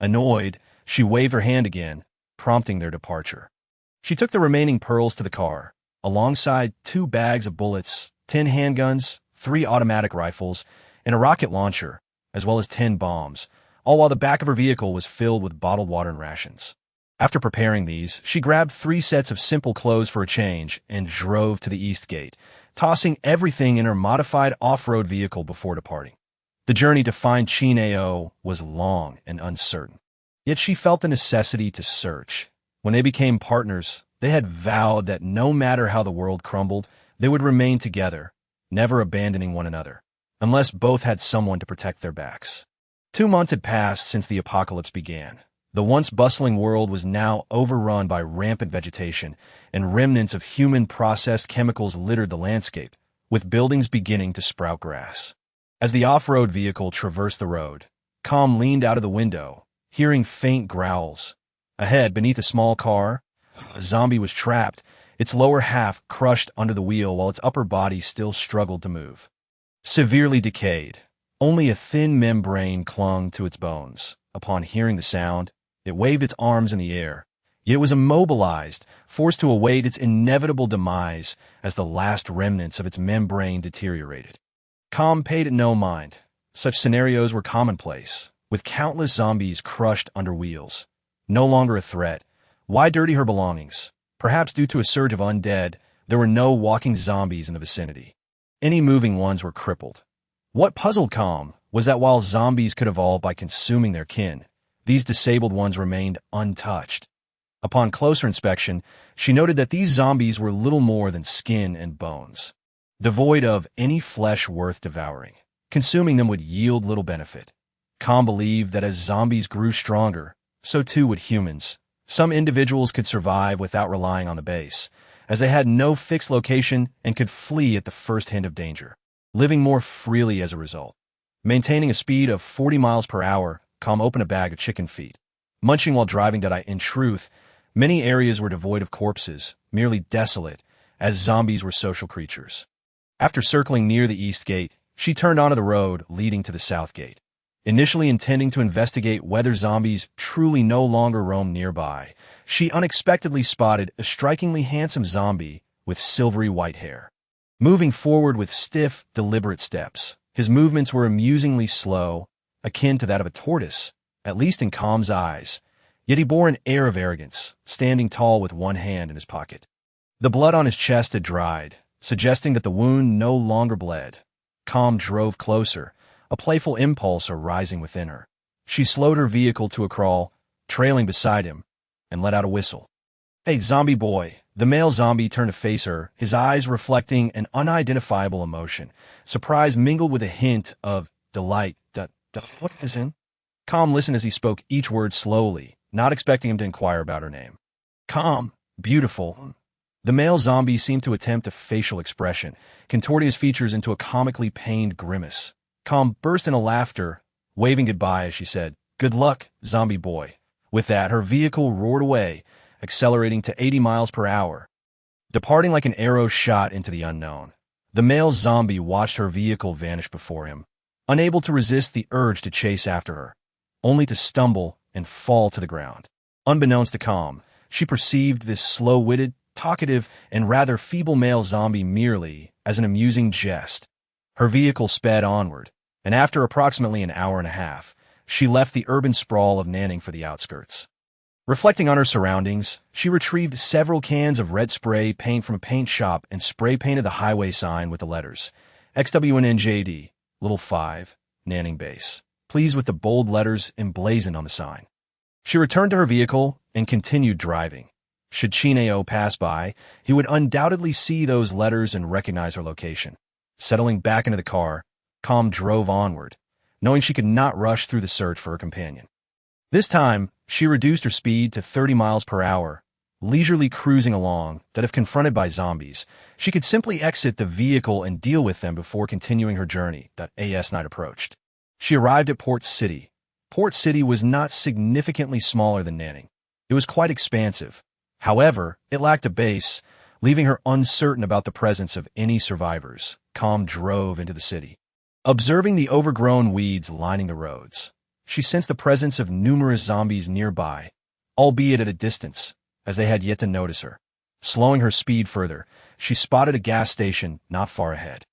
Annoyed, she waved her hand again, prompting their departure. She took the remaining pearls to the car, alongside 2 bags of bullets, 10 handguns, 3 automatic rifles, and a rocket launcher, as well as 10 bombs, all while the back of her vehicle was filled with bottled water and rations. After preparing these, she grabbed 3 sets of simple clothes for a change and drove to the east gate, tossing everything in her modified off-road vehicle before departing. The journey to find Qin Ao was long and uncertain. Yet she felt the necessity to search. When they became partners, they had vowed that no matter how the world crumbled, they would remain together, never abandoning one another, unless both had someone to protect their backs. 2 months had passed since the apocalypse began. The once bustling world was now overrun by rampant vegetation, and remnants of human-processed chemicals littered the landscape, with buildings beginning to sprout grass. As the off-road vehicle traversed the road, Calm leaned out of the window, hearing faint growls. Ahead, beneath a small car, a zombie was trapped, its lower half crushed under the wheel while its upper body still struggled to move. Severely decayed, only a thin membrane clung to its bones. Upon hearing the sound, it waved its arms in the air, yet it was immobilized, forced to await its inevitable demise as the last remnants of its membrane deteriorated. Calm paid it no mind. Such scenarios were commonplace, with countless zombies crushed under wheels. No longer a threat. Why dirty her belongings? Perhaps due to a surge of undead, there were no walking zombies in the vicinity. any moving ones were crippled. What puzzled Calm was that while zombies could evolve by consuming their kin, these disabled ones remained untouched. Upon closer inspection, she noted that these zombies were little more than skin and bones, devoid of any flesh worth devouring. Consuming them would yield little benefit. Calm believed that as zombies grew stronger, so too would humans. Some individuals could survive without relying on the base, as they had no fixed location and could flee at the first hint of danger, living more freely as a result. Maintaining a speed of 40 miles per hour, Calm opened a bag of chicken feet. Munching while driving, in truth, many areas were devoid of corpses, merely desolate, as zombies were social creatures. After circling near the east gate, she turned onto the road leading to the south gate. Initially intending to investigate whether zombies truly no longer roamed nearby, she unexpectedly spotted a strikingly handsome zombie with silvery white hair. Moving forward with stiff, deliberate steps, his movements were amusingly slow, akin to that of a tortoise, at least in Calm's eyes, yet he bore an air of arrogance, standing tall with one hand in his pocket. The blood on his chest had dried, suggesting that the wound no longer bled. Calm drove closer, a playful impulse arising within her. She slowed her vehicle to a crawl, trailing beside him, and let out a whistle. "Hey, zombie boy." The male zombie turned to face her, his eyes reflecting an unidentifiable emotion, surprise mingled with a hint of delight. What is in? Calm listened as he spoke each word slowly, not expecting him to inquire about her name. "Calm, beautiful." The male zombie seemed to attempt a facial expression, contorting his features into a comically pained grimace. Calm burst into laughter, waving goodbye as she said, "Good luck, zombie boy." With that, her vehicle roared away, accelerating to 80 miles per hour, departing like an arrow shot into the unknown. The male zombie watched her vehicle vanish before him, unable to resist the urge to chase after her, only to stumble and fall to the ground. Unbeknownst to Calm, she perceived this slow-witted, talkative, and rather feeble male zombie merely as an amusing jest. Her vehicle sped onward, and after approximately an hour and a half, she left the urban sprawl of Nanning for the outskirts. Reflecting on her surroundings, she retrieved several cans of red spray paint from a paint shop and spray-painted the highway sign with the letters XWNNJD, Little 5, Nanning Base, pleased with the bold letters emblazoned on the sign. She returned to her vehicle and continued driving. Should Chineo pass by, he would undoubtedly see those letters and recognize her location. Settling back into the car, Calm drove onward, knowing she could not rush through the search for her companion. This time, she reduced her speed to 30 miles per hour, leisurely cruising along that if confronted by zombies, she could simply exit the vehicle and deal with them before continuing her journey. As night approached, she arrived at Port City. Port City was not significantly smaller than Nanning. It was quite expansive. However, it lacked a base, leaving her uncertain about the presence of any survivors. Calm drove into the city. Observing the overgrown weeds lining the roads, she sensed the presence of numerous zombies nearby, albeit at a distance, as they had yet to notice her. Slowing her speed further, she spotted a gas station not far ahead.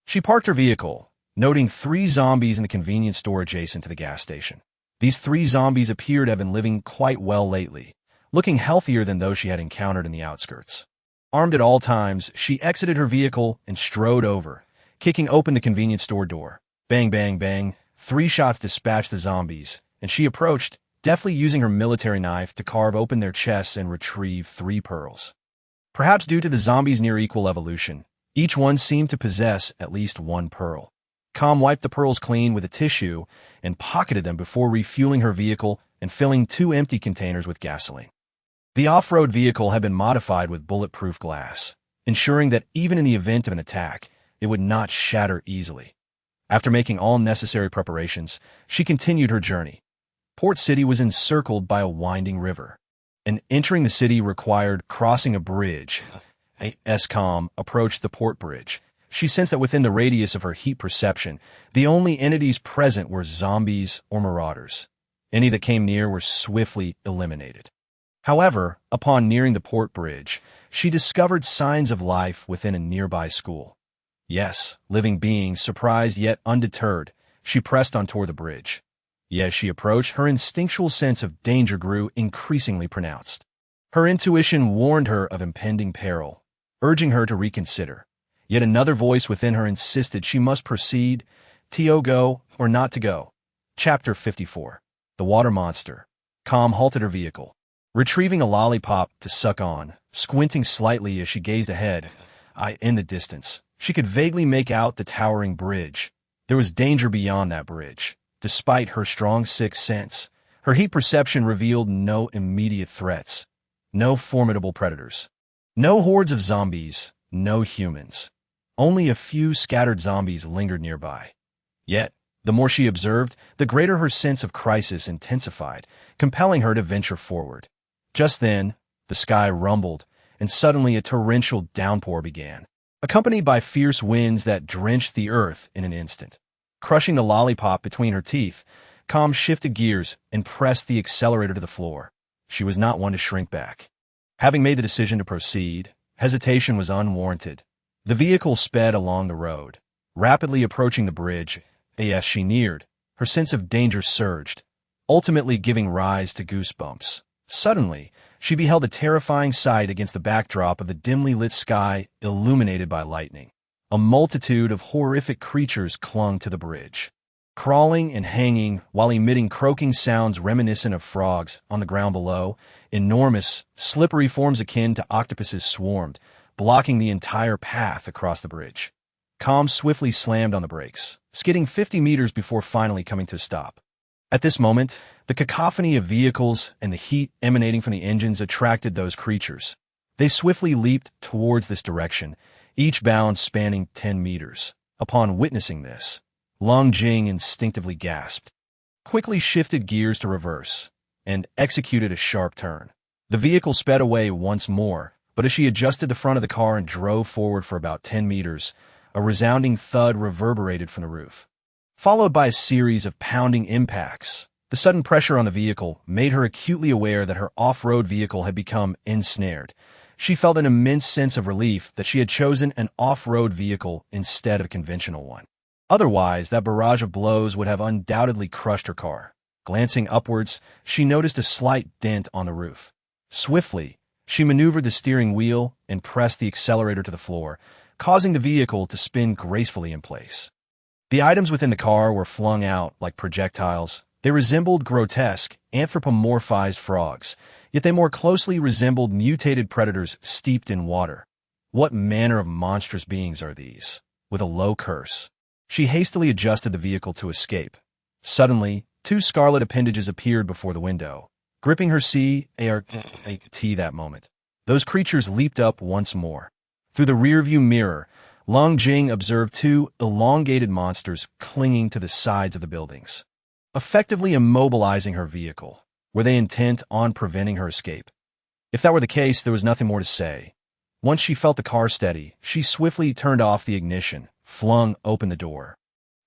She parked her vehicle, noting 3 zombies in the convenience store adjacent to the gas station. These 3 zombies appeared to have been living quite well lately, looking healthier than those she had encountered in the outskirts. Armed at all times, she exited her vehicle and strode over, kicking open the convenience store door. Bang, bang, bang. 3 shots dispatched the zombies, and she approached, deftly using her military knife to carve open their chests and retrieve 3 pearls. Perhaps due to the zombies' near-equal evolution, each one seemed to possess at least 1 pearl. Calm wiped the pearls clean with a tissue and pocketed them before refueling her vehicle and filling 2 empty containers with gasoline. The off-road vehicle had been modified with bulletproof glass, ensuring that even in the event of an attack, it would not shatter easily. After making all necessary preparations, she continued her journey. Port City was encircled by a winding river, and entering the city required crossing a bridge. As Calm approached the port bridge, she sensed that within the radius of her heat perception, the only entities present were zombies or marauders. Any that came near were swiftly eliminated. However, upon nearing the port bridge, she discovered signs of life within a nearby school. Yes, living beings, surprised yet undeterred, she pressed on toward the bridge. Yet as she approached, her instinctual sense of danger grew increasingly pronounced. Her intuition warned her of impending peril, urging her to reconsider. Yet another voice within her insisted she must proceed, to go or not to go. Chapter 54. The Water Monster. Calm halted her vehicle, retrieving a lollipop to suck on, squinting slightly as she gazed ahead. In the distance, she could vaguely make out the towering bridge. There was danger beyond that bridge. Despite her strong sixth sense, her heat perception revealed no immediate threats, no formidable predators, no hordes of zombies, no humans. Only a few scattered zombies lingered nearby. Yet, the more she observed, the greater her sense of crisis intensified, compelling her to venture forward. Just then, the sky rumbled, and suddenly a torrential downpour began, accompanied by fierce winds that drenched the earth in an instant. Crushing the lollipop between her teeth, Calm shifted gears and pressed the accelerator to the floor. She was not one to shrink back. Having made the decision to proceed, hesitation was unwarranted. The vehicle sped along the road, rapidly approaching the bridge. As she neared, her sense of danger surged, ultimately giving rise to goosebumps. Suddenly, she beheld a terrifying sight against the backdrop of the dimly lit sky illuminated by lightning. A multitude of horrific creatures clung to the bridge, crawling and hanging while emitting croaking sounds reminiscent of frogs. On the ground below, enormous, slippery forms akin to octopuses swarmed, blocking the entire path across the bridge. Calm swiftly slammed on the brakes, skidding 50 meters before finally coming to a stop. At this moment, the cacophony of vehicles and the heat emanating from the engines attracted those creatures. They swiftly leaped towards this direction, each bound spanning 10 meters. Upon witnessing this, Long Jing instinctively gasped, quickly shifted gears to reverse, and executed a sharp turn. The vehicle sped away once more, but as she adjusted the front of the car and drove forward for about 10 meters, a resounding thud reverberated from the roof, followed by a series of pounding impacts. The sudden pressure on the vehicle made her acutely aware that her off-road vehicle had become ensnared. She felt an immense sense of relief that she had chosen an off-road vehicle instead of a conventional one. Otherwise, that barrage of blows would have undoubtedly crushed her car. Glancing upwards, she noticed a slight dent on the roof. Swiftly, she maneuvered the steering wheel and pressed the accelerator to the floor, causing the vehicle to spin gracefully in place. The items within the car were flung out like projectiles. They resembled grotesque, anthropomorphized frogs, yet they more closely resembled mutated predators steeped in water. What manner of monstrous beings are these? With a low curse, she hastily adjusted the vehicle to escape. Suddenly, two scarlet appendages appeared before the window, gripping her C-A-R-T that moment. Those creatures leaped up once more. Through the rearview mirror, Long Jing observed two elongated monsters clinging to the sides of the buildings, effectively immobilizing her vehicle. Were they intent on preventing her escape? If that were the case, there was nothing more to say. Once she felt the car steady, she swiftly turned off the ignition, flung open the door,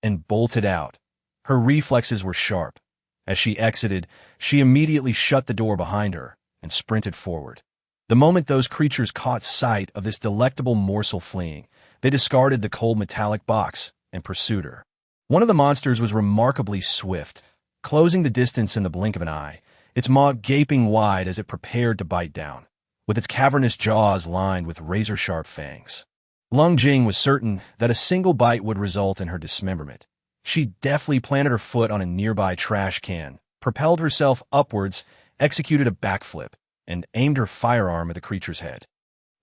and bolted out. Her reflexes were sharp. As she exited, she immediately shut the door behind her and sprinted forward. The moment those creatures caught sight of this delectable morsel fleeing, they discarded the cold metallic box and pursued her. One of the monsters was remarkably swift, closing the distance in the blink of an eye, its maw gaping wide as it prepared to bite down, with its cavernous jaws lined with razor-sharp fangs. Long Jing was certain that a single bite would result in her dismemberment. She deftly planted her foot on a nearby trash can, propelled herself upwards, executed a backflip, and aimed her firearm at the creature's head.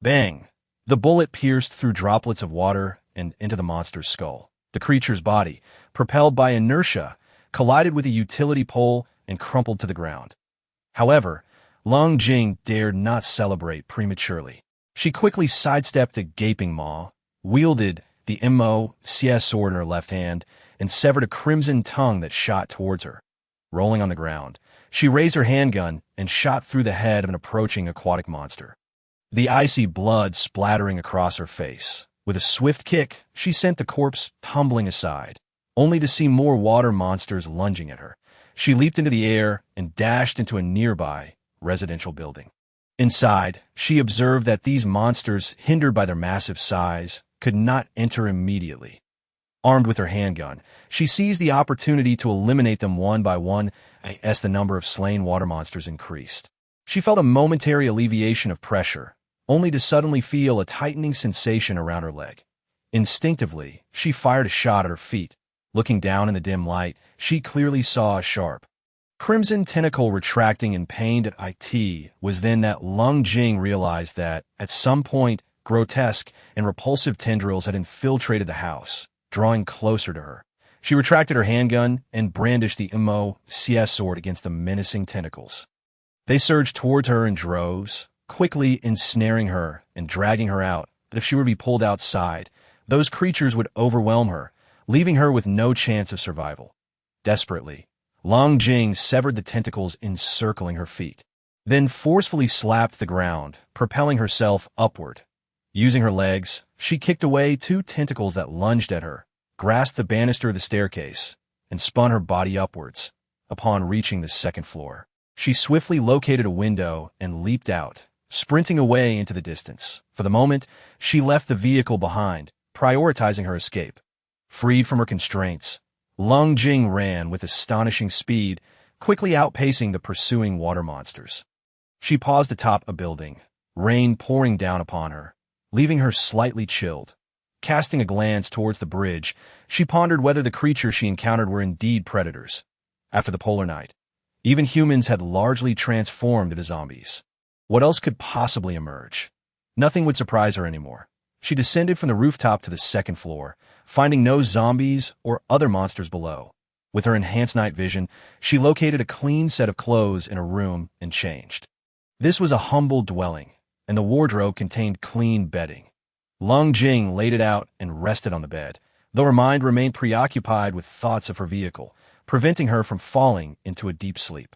Bang! The bullet pierced through droplets of water and into the monster's skull. The creature's body, propelled by inertia, collided with a utility pole and crumpled to the ground. However, Long Jing dared not celebrate prematurely. She quickly sidestepped a gaping maw, wielded the MO-CS sword in her left hand, and severed a crimson tongue that shot towards her. Rolling on the ground, she raised her handgun and shot through the head of an approaching aquatic monster, the icy blood splattering across her face. With a swift kick, she sent the corpse tumbling aside, only to see more water monsters lunging at her. She leaped into the air and dashed into a nearby residential building. Inside, she observed that these monsters, hindered by their massive size, could not enter immediately. Armed with her handgun, she seized the opportunity to eliminate them one by one as the number of slain water monsters increased. She felt a momentary alleviation of pressure, only to suddenly feel a tightening sensation around her leg. Instinctively, she fired a shot at her feet. Looking down in the dim light, she clearly saw a sharp, crimson tentacle retracting in pain at it. Was then that Lung Jing realized that, at some point, grotesque and repulsive tendrils had infiltrated the house, drawing closer to her. She retracted her handgun and brandished the MOCS sword against the menacing tentacles. They surged towards her in droves, quickly ensnaring her and dragging her out, that if she were to be pulled outside, those creatures would overwhelm her, leaving her with no chance of survival. Desperately, Long Jing severed the tentacles encircling her feet, then forcefully slapped the ground, propelling herself upward. Using her legs, she kicked away two tentacles that lunged at her, grasped the banister of the staircase, and spun her body upwards. Upon reaching the second floor, she swiftly located a window and leaped out, sprinting away into the distance. For the moment, she left the vehicle behind, prioritizing her escape. Freed from her constraints, Lung Jing ran with astonishing speed, quickly outpacing the pursuing water monsters. She paused atop a building, rain pouring down upon her, leaving her slightly chilled. Casting a glance towards the bridge, she pondered whether the creatures she encountered were indeed predators. After the polar night, even humans had largely transformed into zombies. What else could possibly emerge? Nothing would surprise her anymore. She descended from the rooftop to the second floor, finding no zombies or other monsters below. With her enhanced night vision, she located a clean set of clothes in a room and changed. This was a humble dwelling, and the wardrobe contained clean bedding. Lung Jing laid it out and rested on the bed, though her mind remained preoccupied with thoughts of her vehicle, preventing her from falling into a deep sleep.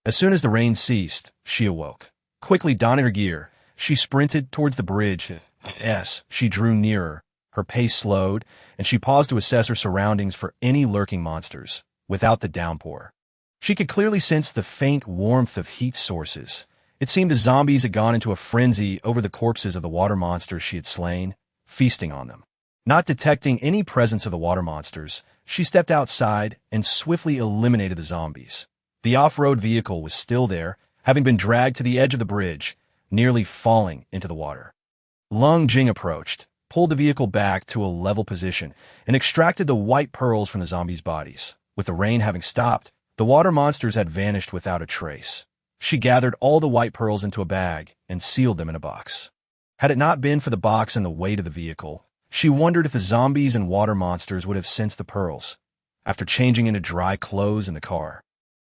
As soon as the rain ceased, she awoke. Quickly donning her gear, she sprinted towards the bridge. As she drew nearer, her pace slowed, and she paused to assess her surroundings for any lurking monsters. Without the downpour, she could clearly sense the faint warmth of heat sources. It seemed the zombies had gone into a frenzy over the corpses of the water monsters she had slain, feasting on them. Not detecting any presence of the water monsters, she stepped outside and swiftly eliminated the zombies. The off-road vehicle was still there, having been dragged to the edge of the bridge, nearly falling into the water. Lung Jing approached, pulled the vehicle back to a level position, and extracted the white pearls from the zombies' bodies. With the rain having stopped, the water monsters had vanished without a trace. She gathered all the white pearls into a bag and sealed them in a box. Had it not been for the box and the weight of the vehicle, she wondered if the zombies and water monsters would have sensed the pearls. After changing into dry clothes in the car,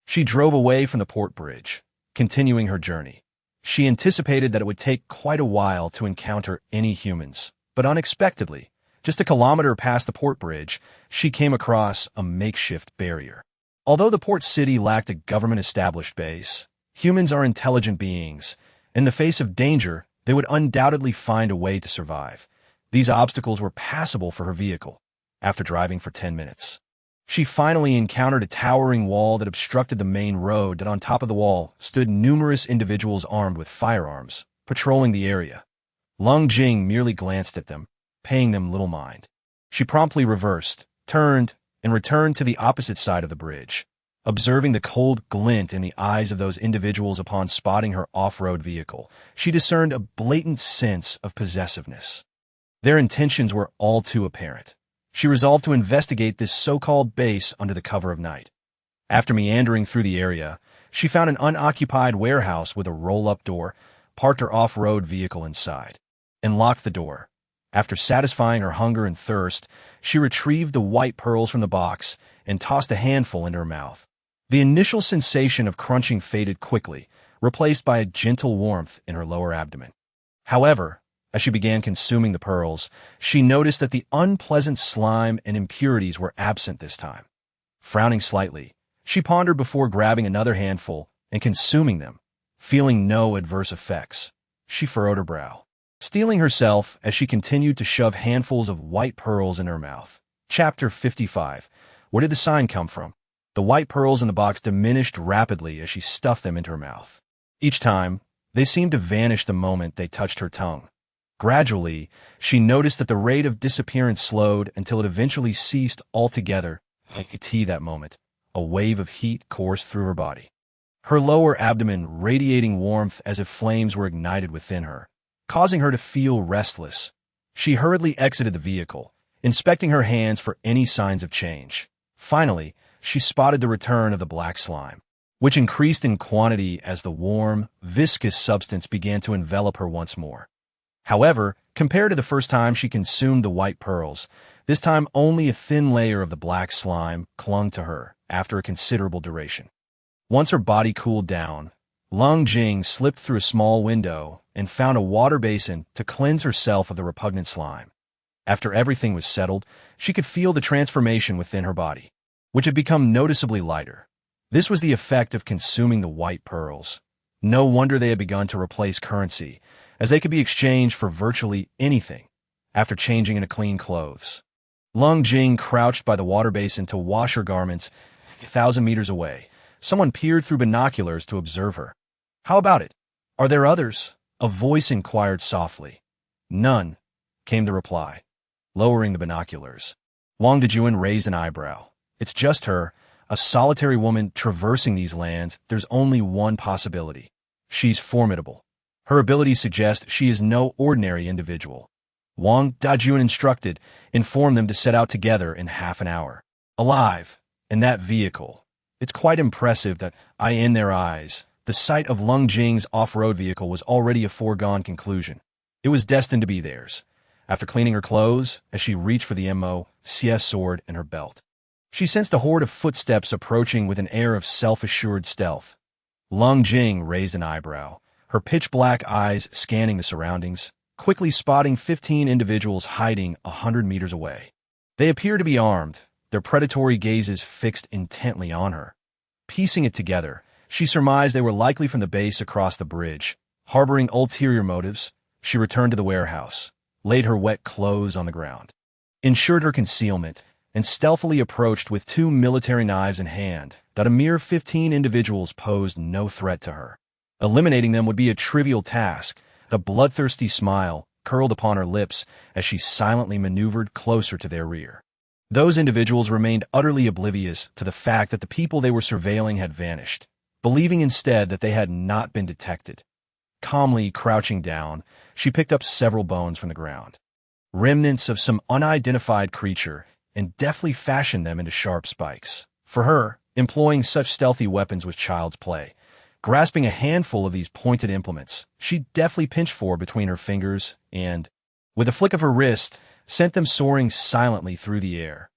she drove away from the port bridge, continuing her journey. She anticipated that it would take quite a while to encounter any humans, but unexpectedly, just a kilometer past the port bridge, she came across a makeshift barrier. Although the port city lacked a government-established base, humans are intelligent beings. In the face of danger, they would undoubtedly find a way to survive. These obstacles were passable for her vehicle. After driving for 10 minutes, she finally encountered a towering wall that obstructed the main road, and on top of the wall stood numerous individuals armed with firearms, patrolling the area. Lung Jing merely glanced at them, paying them little mind. She promptly reversed, turned, and returned to the opposite side of the bridge. Observing the cold glint in the eyes of those individuals upon spotting her off-road vehicle, she discerned a blatant sense of possessiveness. Their intentions were all too apparent. She resolved to investigate this so-called base under the cover of night. After meandering through the area, she found an unoccupied warehouse with a roll-up door, parked her off-road vehicle inside, and locked the door. After satisfying her hunger and thirst, she retrieved the white pearls from the box and tossed a handful into her mouth. The initial sensation of crunching faded quickly, replaced by a gentle warmth in her lower abdomen. However, as she began consuming the pearls, she noticed that the unpleasant slime and impurities were absent this time. Frowning slightly, she pondered before grabbing another handful and consuming them. Feeling no adverse effects, she furrowed her brow, steeling herself as she continued to shove handfuls of white pearls in her mouth. Chapter 55. Where did the sign come from? The white pearls in the box diminished rapidly as she stuffed them into her mouth. Each time, they seemed to vanish the moment they touched her tongue. Gradually, she noticed that the rate of disappearance slowed until it eventually ceased altogether. That moment, a wave of heat coursed through her body, her lower abdomen radiating warmth as if flames were ignited within her, causing her to feel restless. She hurriedly exited the vehicle, inspecting her hands for any signs of change. Finally, she spotted the return of the black slime, which increased in quantity as the warm, viscous substance began to envelop her once more. However, compared to the first time she consumed the white pearls, this time only a thin layer of the black slime clung to her after a considerable duration. Once her body cooled down, Lung Jing slipped through a small window and found a water basin to cleanse herself of the repugnant slime. After everything was settled, she could feel the transformation within her body, which had become noticeably lighter. This was the effect of consuming the white pearls. No wonder they had begun to replace currency, as they could be exchanged for virtually anything after changing into clean clothes. Lung Jing crouched by the water basin to wash her garments 1,000 meters away. Someone peered through binoculars to observe her. "How about it? Are there others?" a voice inquired softly. "None," came the reply, lowering the binoculars. Wang Dejuan raised an eyebrow. "It's just her, a solitary woman traversing these lands. There's only one possibility. She's formidable. Her abilities suggest she is no ordinary individual." Wang Dejuan informed them to set out together in half an hour. Alive, in that vehicle. It's quite impressive that in their eyes, the sight of Lung Jing's off-road vehicle was already a foregone conclusion. It was destined to be theirs. After cleaning her clothes, as she reached for the MO/CS sword in her belt, she sensed a horde of footsteps approaching with an air of self-assured stealth. Lung Jing raised an eyebrow, her pitch-black eyes scanning the surroundings, quickly spotting 15 individuals hiding 100 meters away. They appeared to be armed, their predatory gazes fixed intently on her. Piecing it together, she surmised they were likely from the base across the bridge. Harboring ulterior motives, she returned to the warehouse, laid her wet clothes on the ground, ensured her concealment, and stealthily approached with 2 military knives in hand. That a mere 15 individuals posed no threat to her. Eliminating them would be a trivial task. A bloodthirsty smile curled upon her lips as she silently maneuvered closer to their rear. Those individuals remained utterly oblivious to the fact that the people they were surveilling had vanished, believing instead that they had not been detected. Calmly crouching down, she picked up several bones from the ground, remnants of some unidentified creature, and deftly fashioned them into sharp spikes. For her, employing such stealthy weapons was child's play. Grasping a handful of these pointed implements, she deftly pinched 4 between her fingers and, with a flick of her wrist, sent them soaring silently through the air.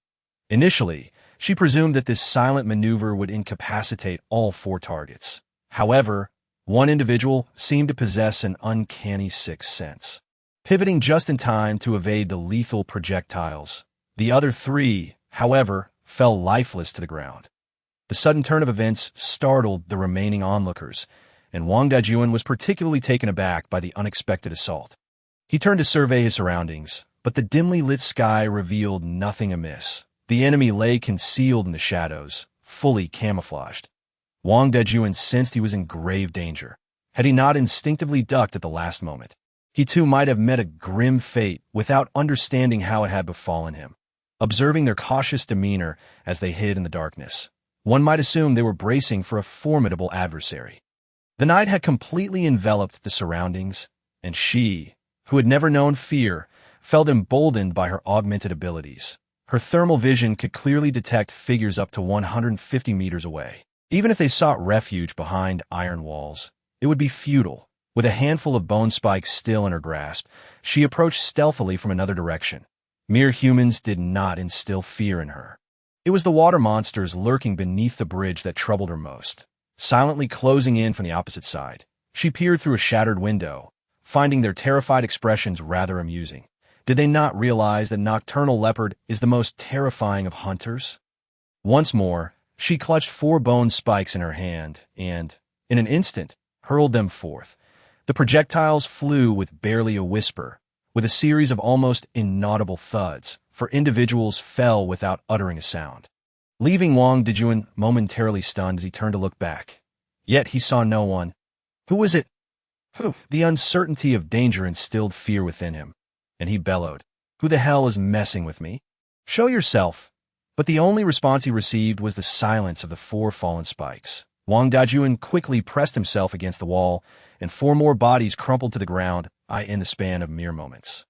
Initially, she presumed that this silent maneuver would incapacitate all 4 targets. However, one individual seemed to possess an uncanny sixth sense, pivoting just in time to evade the lethal projectiles. The other 3, however, fell lifeless to the ground. The sudden turn of events startled the remaining onlookers, and Wang Dejuan was particularly taken aback by the unexpected assault. He turned to survey his surroundings, but the dimly lit sky revealed nothing amiss. The enemy lay concealed in the shadows, fully camouflaged. Wang Dejuan sensed he was in grave danger. Had he not instinctively ducked at the last moment, he too might have met a grim fate without understanding how it had befallen him. Observing their cautious demeanor as they hid in the darkness, one might assume they were bracing for a formidable adversary. The night had completely enveloped the surroundings, and she, who had never known fear, felt emboldened by her augmented abilities. Her thermal vision could clearly detect figures up to 150 meters away. Even if they sought refuge behind iron walls, it would be futile. With a handful of bone spikes still in her grasp, she approached stealthily from another direction. Mere humans did not instill fear in her. It was the water monsters lurking beneath the bridge that troubled her most. Silently closing in from the opposite side, she peered through a shattered window, finding their terrified expressions rather amusing. Did they not realize that nocturnal leopard is the most terrifying of hunters? Once more, she clutched 4 bone spikes in her hand and, in an instant, hurled them forth. The projectiles flew with barely a whisper, with a series of almost inaudible thuds, for individuals fell without uttering a sound, leaving Wang Dejuan momentarily stunned as he turned to look back. Yet he saw no one. Who was it? Who? The uncertainty of danger instilled fear within him, and he bellowed, "Who the hell is messing with me? Show yourself!" But the only response he received was the silence of the 4 fallen spikes. Wang Dejuan quickly pressed himself against the wall, and 4 more bodies crumpled to the ground, in the span of mere moments.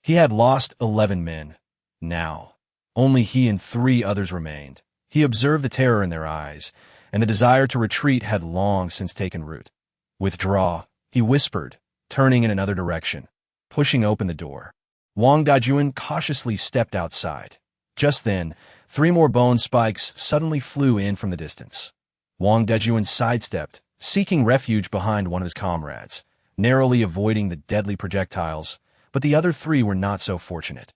He had lost 11 men. Now, only he and 3 others remained. He observed the terror in their eyes, and the desire to retreat had long since taken root. "Withdraw," he whispered, turning in another direction, pushing open the door. Wang Dajuan cautiously stepped outside. Just then, 3 more bone spikes suddenly flew in from the distance. Wang Dajuan sidestepped, seeking refuge behind one of his comrades, narrowly avoiding the deadly projectiles, but the other 3 were not so fortunate.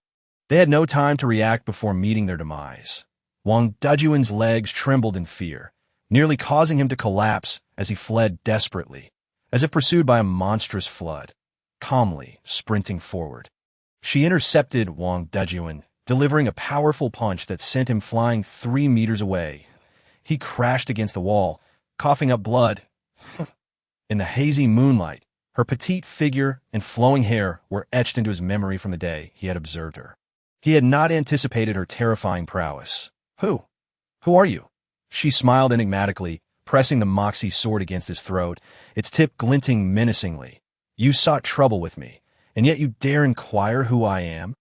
They had no time to react before meeting their demise. Wang Dajuan's legs trembled in fear, nearly causing him to collapse as he fled desperately, as if pursued by a monstrous flood, calmly sprinting forward. She intercepted Wang Dajuan, delivering a powerful punch that sent him flying 3 meters away. He crashed against the wall, coughing up blood. In the hazy moonlight, her petite figure and flowing hair were etched into his memory from the day he had observed her. He had not anticipated her terrifying prowess. Who are you?" She smiled enigmatically, pressing the moxie sword against his throat, its tip glinting menacingly. "You sought trouble with me, and yet you dare inquire who I am?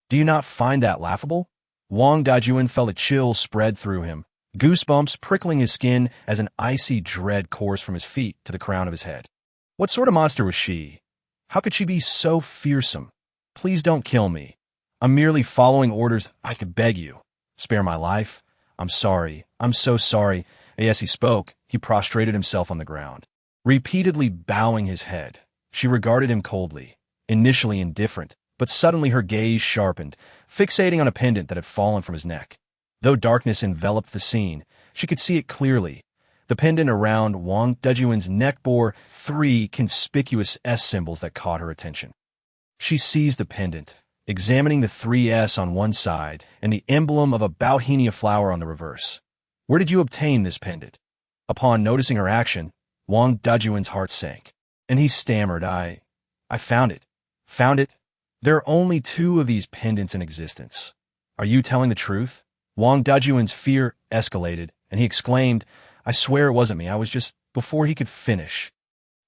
Do you not find that laughable?" Wang Dajuan felt a chill spread through him, goosebumps prickling his skin as an icy dread coursed from his feet to the crown of his head. What sort of monster was she? How could she be so fearsome? "Please don't kill me. I'm merely following orders. I could beg you. Spare my life. I'm sorry. I'm so sorry." As he spoke, he prostrated himself on the ground, repeatedly bowing his head. She regarded him coldly, initially indifferent, but suddenly her gaze sharpened, fixating on a pendant that had fallen from his neck. Though darkness enveloped the scene, she could see it clearly. The pendant around Wang Dajuan's neck bore 3 conspicuous S symbols that caught her attention. She seized the pendant, examining the 3 S on one side and the emblem of a bauhinia flower on the reverse. "Where did you obtain this pendant?" Upon noticing her action, Wang Dajuan's heart sank, and he stammered, I found it. Found it? There are only 2 of these pendants in existence. Are you telling the truth?" Wang Dajuan's fear escalated, and he exclaimed, "I swear it wasn't me. I was just..." Before he could finish,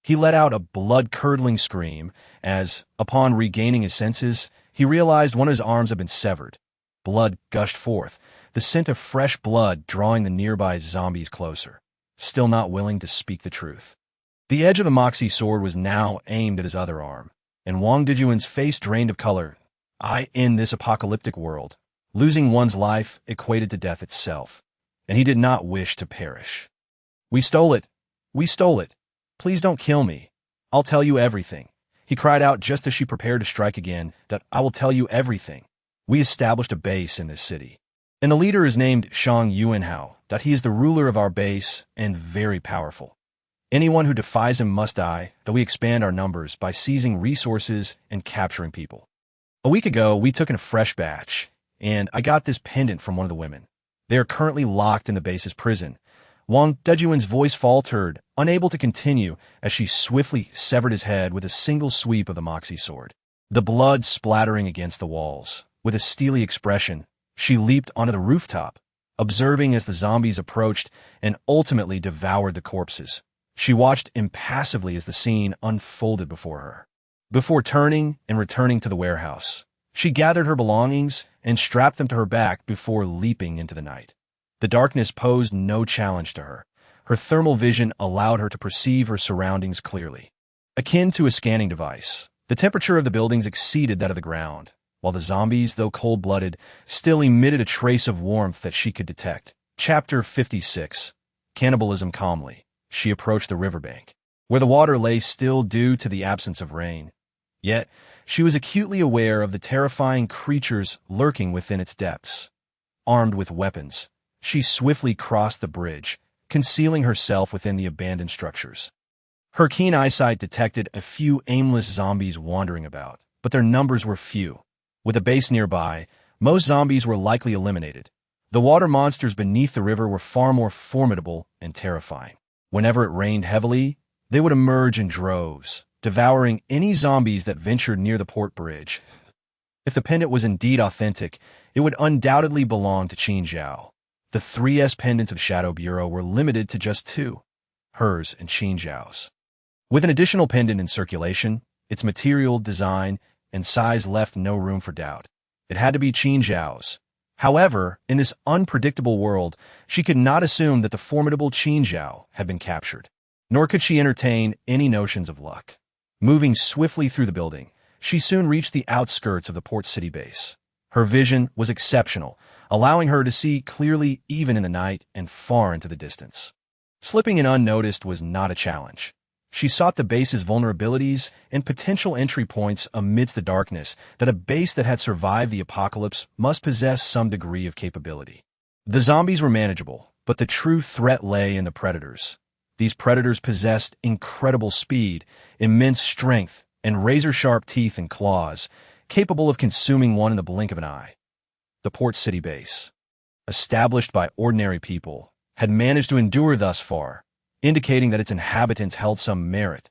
he let out a blood-curdling scream as, upon regaining his senses, he realized one of his arms had been severed. Blood gushed forth, the scent of fresh blood drawing the nearby zombies closer, still not willing to speak the truth. The edge of the moxie sword was now aimed at his other arm, and Wang Dajuan's face drained of color. In this apocalyptic world, losing one's life equated to death itself, and he did not wish to perish. We stole it. We stole it. Please don't kill me. I'll tell you everything." He cried out just as she prepared to strike again, "that I will tell you everything. We established a base in this city, and the leader is named Shang Yuanhao, that he is the ruler of our base and very powerful. Anyone who defies him must die, though we expand our numbers by seizing resources and capturing people. A week ago, we took in a fresh batch, and I got this pendant from one of the women. They are currently locked in the base's prison." Wang Dajuan's voice faltered, unable to continue, as she swiftly severed his head with a single sweep of the moxie sword. The blood splattering against the walls. With a steely expression, she leaped onto the rooftop, observing as the zombies approached and ultimately devoured the corpses. She watched impassively as the scene unfolded before her. Before turning and returning to the warehouse, she gathered her belongings and strapped them to her back before leaping into the night. The darkness posed no challenge to her. Her thermal vision allowed her to perceive her surroundings clearly. Akin to a scanning device, the temperature of the buildings exceeded that of the ground, while the zombies, though cold-blooded, still emitted a trace of warmth that she could detect. Chapter 56. Cannibalism. Calmly, she approached the riverbank, where the water lay still due to the absence of rain. Yet, she was acutely aware of the terrifying creatures lurking within its depths. Armed with weapons, she swiftly crossed the bridge, concealing herself within the abandoned structures. Her keen eyesight detected a few aimless zombies wandering about, but their numbers were few. With a base nearby, most zombies were likely eliminated. The water monsters beneath the river were far more formidable and terrifying. Whenever it rained heavily, they would emerge in droves, devouring any zombies that ventured near the port bridge. If the pendant was indeed authentic, it would undoubtedly belong to Qin Zhao. The 3S pendants of Shadow Bureau were limited to just 2, hers and Qin Zhao's. With an additional pendant in circulation, its material, design, and size left no room for doubt. It had to be Qin Zhao's. However, in this unpredictable world, she could not assume that the formidable Qin Zhao had been captured. Nor could she entertain any notions of luck. Moving swiftly through the building, she soon reached the outskirts of the port city base. Her vision was exceptional, allowing her to see clearly even in the night and far into the distance. Slipping in unnoticed was not a challenge. She sought the base's vulnerabilities and potential entry points amidst the darkness that a base that had survived the apocalypse must possess some degree of capability. The zombies were manageable, but the true threat lay in the predators. These predators possessed incredible speed, immense strength, and razor-sharp teeth and claws, capable of consuming one in the blink of an eye. The port city base, established by ordinary people, had managed to endure thus far, indicating that its inhabitants held some merit.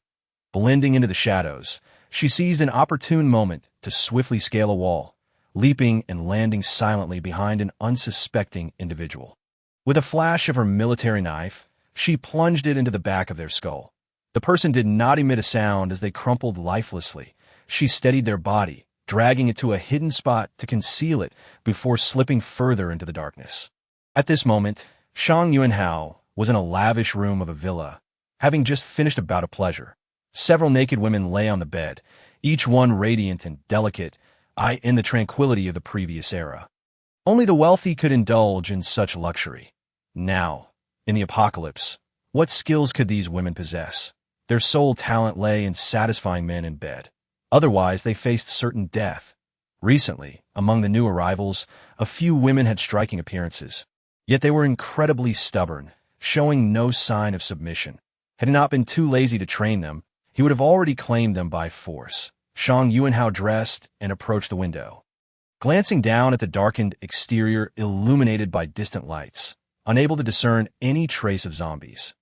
Blending into the shadows, she seized an opportune moment to swiftly scale a wall, leaping and landing silently behind an unsuspecting individual. With a flash of her military knife, she plunged it into the back of their skull. The person did not emit a sound as they crumpled lifelessly. She steadied their body, dragging it to a hidden spot to conceal it before slipping further into the darkness. At this moment, Shang Yuanhao was in a lavish room of a villa, having just finished a bout of pleasure. Several naked women lay on the bed, each one radiant and delicate, in the tranquility of the previous era. Only the wealthy could indulge in such luxury. Now, in the apocalypse, what skills could these women possess? Their sole talent lay in satisfying men in bed. Otherwise, they faced certain death. Recently, among the new arrivals, a few women had striking appearances. Yet they were incredibly stubborn, showing no sign of submission. Had he not been too lazy to train them, he would have already claimed them by force. Shang Yuanhao dressed and approached the window. Glancing down at the darkened exterior illuminated by distant lights, unable to discern any trace of zombies.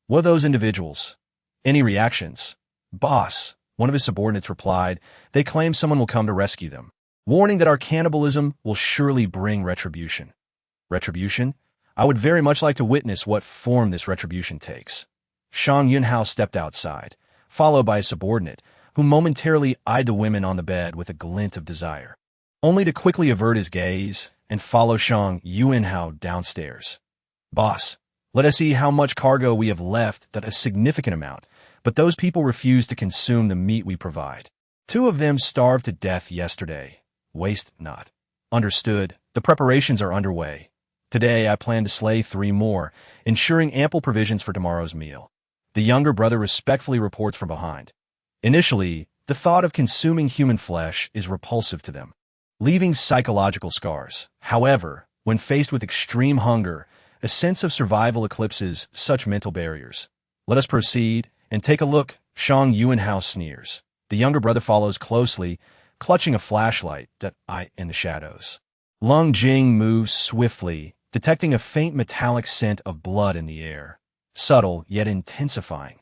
What of those individuals? Any reactions? Boss, one of his subordinates replied, they claim someone will come to rescue them, warning that our cannibalism will surely bring retribution. Retribution? I would very much like to witness what form this retribution takes. Shang Yunhao stepped outside, followed by a subordinate, who momentarily eyed the women on the bed with a glint of desire, only to quickly avert his gaze and follow Shang Yuanhao downstairs. Boss, let us see how much cargo we have left. That a significant amount, but those people refuse to consume the meat we provide. 2 of them starved to death yesterday. Waste not. Understood. The preparations are underway. Today I plan to slay 3 more, ensuring ample provisions for tomorrow's meal. The younger brother respectfully reports from behind. Initially, the thought of consuming human flesh is repulsive to them, leaving psychological scars. However, when faced with extreme hunger, a sense of survival eclipses such mental barriers. Let us proceed and take a look. Shang Yuanhao sneers. The younger brother follows closely, clutching a flashlight in the shadows. Lung Jing moves swiftly, detecting a faint metallic scent of blood in the air, subtle yet intensifying.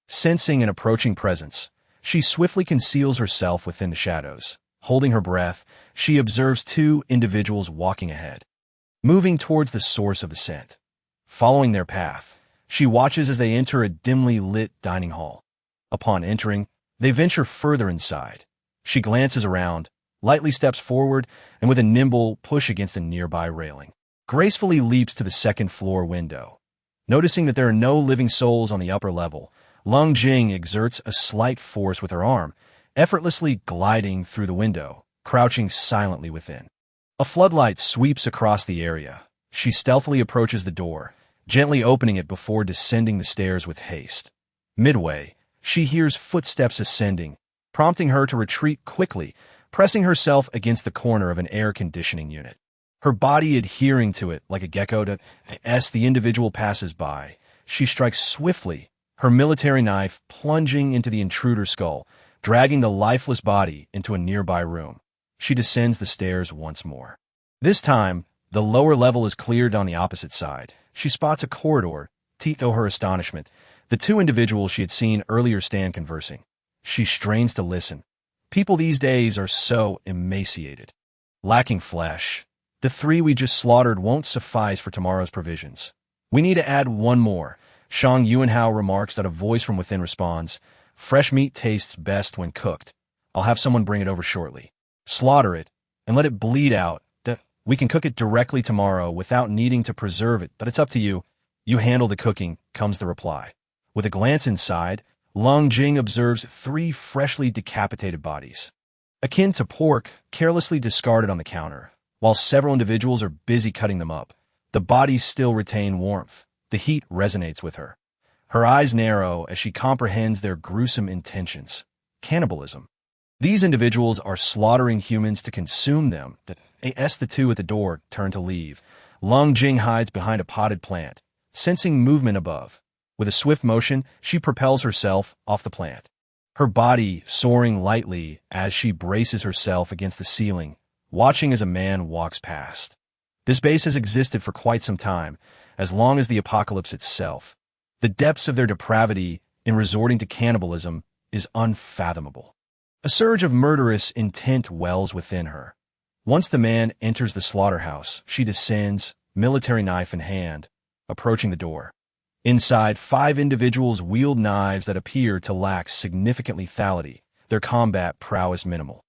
Sensing an approaching presence, she swiftly conceals herself within the shadows. Holding her breath, she observes 2 individuals walking ahead, moving towards the source of the scent. Following their path, she watches as they enter a dimly lit dining hall. Upon entering, they venture further inside. She glances around, lightly steps forward, and with a nimble push against a nearby railing, gracefully leaps to the second-floor window. Noticing that there are no living souls on the upper level, Lung Jing exerts a slight force with her arm, effortlessly gliding through the window, crouching silently within. A floodlight sweeps across the area. She stealthily approaches the door, gently opening it before descending the stairs with haste. Midway, she hears footsteps ascending, prompting her to retreat quickly, pressing herself against the corner of an air conditioning unit. Her body adhering to it like a gecko as the individual passes by, she strikes swiftly, her military knife plunging into the intruder's skull, dragging the lifeless body into a nearby room. She descends the stairs once more. This time, the lower level is cleared on the opposite side. She spots a corridor. To her astonishment, the 2 individuals she had seen earlier stand conversing. She strains to listen. People these days are so emaciated, lacking flesh. The 3 we just slaughtered won't suffice for tomorrow's provisions. We need to add 1 more. Shang Yuanhao remarks that a voice from within responds, fresh meat tastes best when cooked. I'll have someone bring it over shortly. Slaughter it, and let it bleed out. We can cook it directly tomorrow without needing to preserve it, but it's up to you. You handle the cooking, comes the reply. With a glance inside, Long Jing observes 3 freshly decapitated bodies. Akin to pork, carelessly discarded on the counter. While several individuals are busy cutting them up, the bodies still retain warmth. The heat resonates with her. Her eyes narrow as she comprehends their gruesome intentions. Cannibalism. These individuals are slaughtering humans to consume them. The two at the door turn to leave. Long Jing hides behind a potted plant, sensing movement above. With a swift motion, she propels herself off the plant, her body soaring lightly as she braces herself against the ceiling, watching as a man walks past. This base has existed for quite some time, as long as the apocalypse itself. The depths of their depravity in resorting to cannibalism is unfathomable. A surge of murderous intent wells within her. Once the man enters the slaughterhouse, she descends, military knife in hand, approaching the door. Inside, 5 individuals wield knives that appear to lack significant lethality, their combat prowess minimal.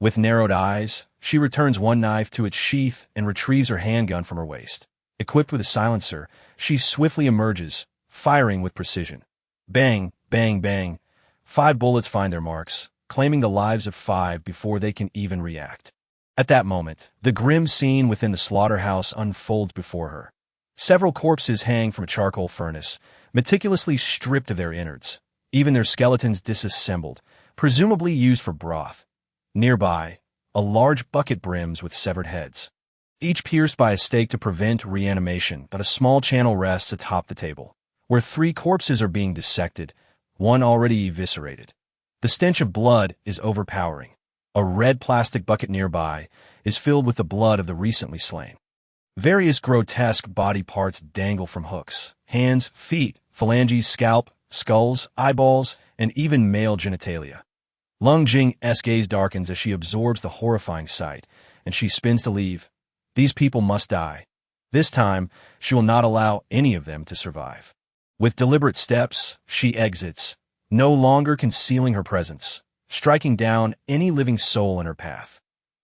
With narrowed eyes, she returns one knife to its sheath and retrieves her handgun from her waist. Equipped with a silencer, she swiftly emerges, firing with precision. Bang, bang, bang. 5 bullets find their marks, claiming the lives of 5 before they can even react. At that moment, the grim scene within the slaughterhouse unfolds before her. Several corpses hang from a charcoal furnace, meticulously stripped of their innards, even their skeletons disassembled, presumably used for broth. Nearby, a large bucket brims with severed heads, each pierced by a stake to prevent reanimation, but a small channel rests atop the table, where 3 corpses are being dissected, one already eviscerated. The stench of blood is overpowering. A red plastic bucket nearby is filled with the blood of the recently slain. Various grotesque body parts dangle from hooks: hands, feet, phalanges, scalp, skulls, eyeballs, and even male genitalia. Long Jing's gaze darkens as she absorbs the horrifying sight, and she spins to leave. These people must die. This time, she will not allow any of them to survive. With deliberate steps, she exits, no longer concealing her presence, striking down any living soul in her path.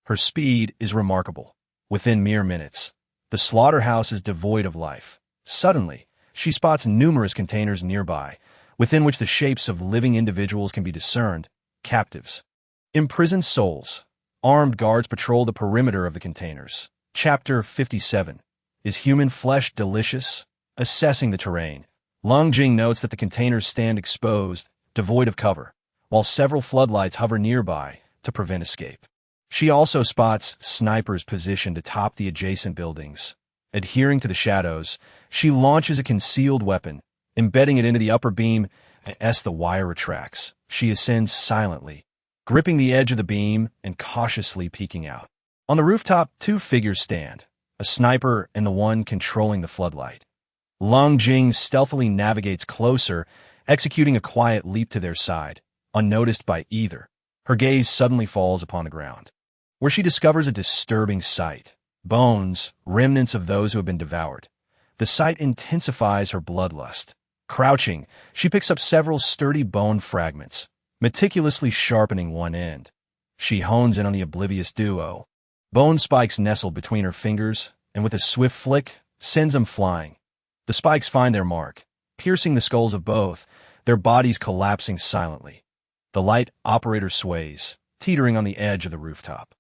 Her speed is remarkable. Within mere minutes, the slaughterhouse is devoid of life. Suddenly, she spots numerous containers nearby, within which the shapes of living individuals can be discerned, captives. Imprisoned souls. Armed guards patrol the perimeter of the containers. Chapter 57. Is human flesh delicious? Assessing the terrain, Long Jing notes that the containers stand exposed, devoid of cover, while several floodlights hover nearby to prevent escape. She also spots snipers positioned atop the adjacent buildings. Adhering to the shadows, she launches a concealed weapon, embedding it into the upper beam. As the wire retracts, she ascends silently, gripping the edge of the beam and cautiously peeking out. On the rooftop, 2 figures stand, a sniper and the one controlling the floodlight. Long Jing stealthily navigates closer, executing a quiet leap to their side, unnoticed by either. Her gaze suddenly falls upon the ground, where she discovers a disturbing sight: bones, remnants of those who have been devoured. The sight intensifies her bloodlust. Crouching, she picks up several sturdy bone fragments, meticulously sharpening one end. She hones in on the oblivious duo. Bone spikes nestle between her fingers, and with a swift flick, sends them flying. The spikes find their mark, piercing the skulls of both, their bodies collapsing silently. The light operator sways, teetering on the edge of the rooftop.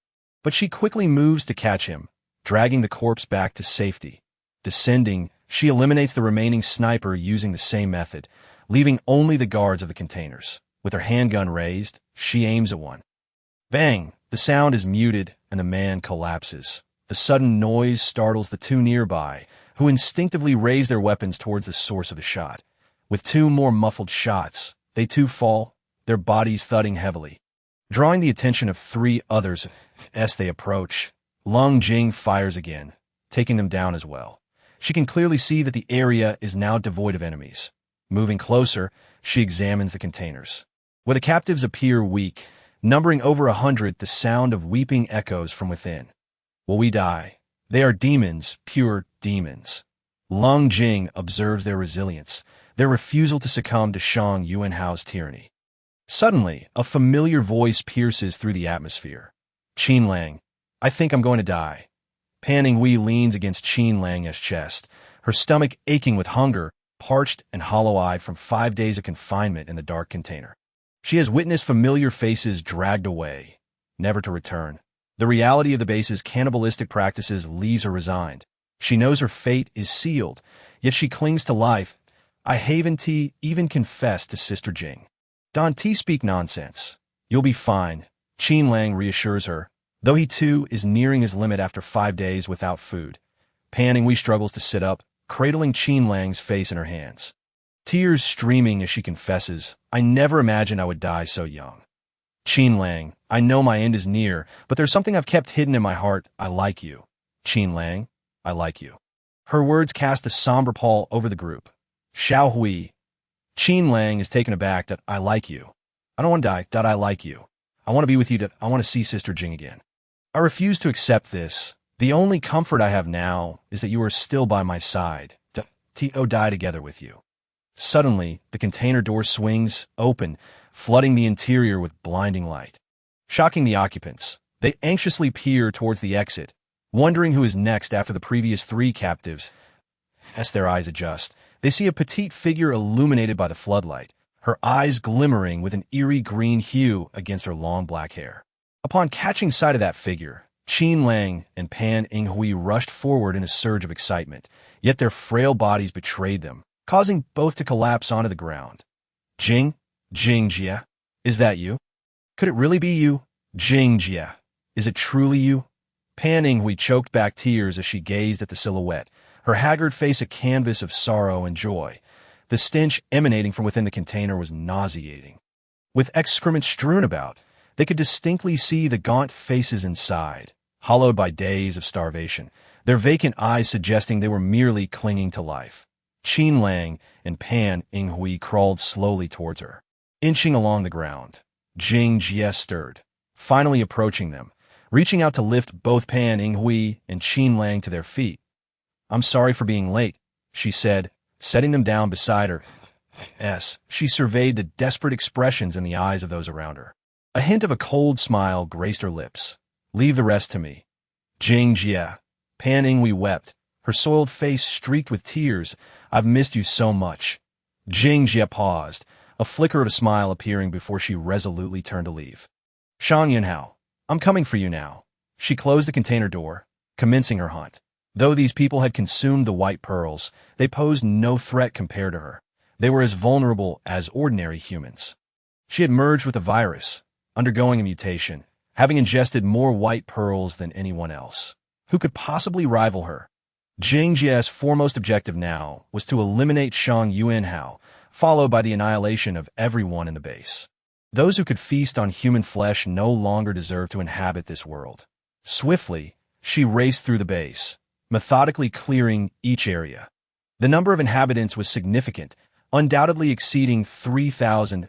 But she quickly moves to catch him, dragging the corpse back to safety. Descending, she eliminates the remaining sniper using the same method, leaving only the guards of the containers. With her handgun raised, she aims at one. Bang! The sound is muted, and the man collapses. The sudden noise startles the 2 nearby, who instinctively raise their weapons towards the source of the shot. With 2 more muffled shots, they too fall, their bodies thudding heavily. Drawing the attention of 3 others as they approach, Long Jing fires again, taking them down as well. She can clearly see that the area is now devoid of enemies. Moving closer, she examines the containers. Where the captives appear weak, numbering over 100, the sound of weeping echoes from within. Will we die? They are demons, pure demons. Long Jing observes their resilience, their refusal to succumb to Shang Yuanhao's tyranny. Suddenly, a familiar voice pierces through the atmosphere. Qin Lang, I think I'm going to die. Pan Inghui leans against Qin Lang's chest, her stomach aching with hunger, parched and hollow-eyed from 5 days of confinement in the dark container. She has witnessed familiar faces dragged away, never to return. The reality of the base's cannibalistic practices leaves her resigned. She knows her fate is sealed, yet she clings to life. I Haven T even confessed to Sister Jing. Don T speak nonsense. You'll be fine, Qin Lang reassures her, though he too is nearing his limit after 5 days without food. Pan Inghui struggles to sit up, cradling Qin Lang's face in her hands. Tears streaming as she confesses, I never imagined I would die so young. Qin Lang, I know my end is near, but there's something I've kept hidden in my heart. I like you. Qin Lang, I like you. Her words cast a somber pall over the group. Xiao Hui. Qin Lang is taken aback that I like you. I don't want to die. I like you. I want to be with you. I want to see Sister Jing again. I refuse to accept this. The only comfort I have now is that you are still by my side. To die together with you. Suddenly, the container door swings open, flooding the interior with blinding light. Shocking the occupants, they anxiously peer towards the exit, wondering who is next after the previous 3 captives. As their eyes adjust, they see a petite figure illuminated by the floodlight, her eyes glimmering with an eerie green hue against her long black hair. Upon catching sight of that figure, Qin Lang and Pan Inghui rushed forward in a surge of excitement, yet their frail bodies betrayed them, causing both to collapse onto the ground. Jing Jia, is that you? Could it really be you? Jing Jia, is it truly you? Pan Inghui choked back tears as she gazed at the silhouette, her haggard face a canvas of sorrow and joy. The stench emanating from within the container was nauseating. With excrement strewn about, they could distinctly see the gaunt faces inside, hollowed by days of starvation, their vacant eyes suggesting they were merely clinging to life. Qin Lang and Pan Inghui crawled slowly towards her, inching along the ground. Jing Jie stirred, finally approaching them, reaching out to lift both Pan Inghui and Qin Lang to their feet. I'm sorry for being late, she said, setting them down beside her. She surveyed the desperate expressions in the eyes of those around her. A hint of a cold smile graced her lips. Leave the rest to me. Jing Jie. Pan Inghui wept, her soiled face streaked with tears. I've missed you so much. Jing Jie paused, a flicker of a smile appearing before she resolutely turned to leave. Shang Yunhao, I'm coming for you now. She closed the container door, commencing her hunt. Though these people had consumed the white pearls, they posed no threat compared to her. They were as vulnerable as ordinary humans. She had merged with a virus, undergoing a mutation, having ingested more white pearls than anyone else. Who could possibly rival her? Jing Jie's foremost objective now was to eliminate Shang Yunhao, followed by the annihilation of everyone in the base. Those who could feast on human flesh no longer deserved to inhabit this world. Swiftly, she raced through the base, methodically clearing each area. The number of inhabitants was significant, undoubtedly exceeding 3,000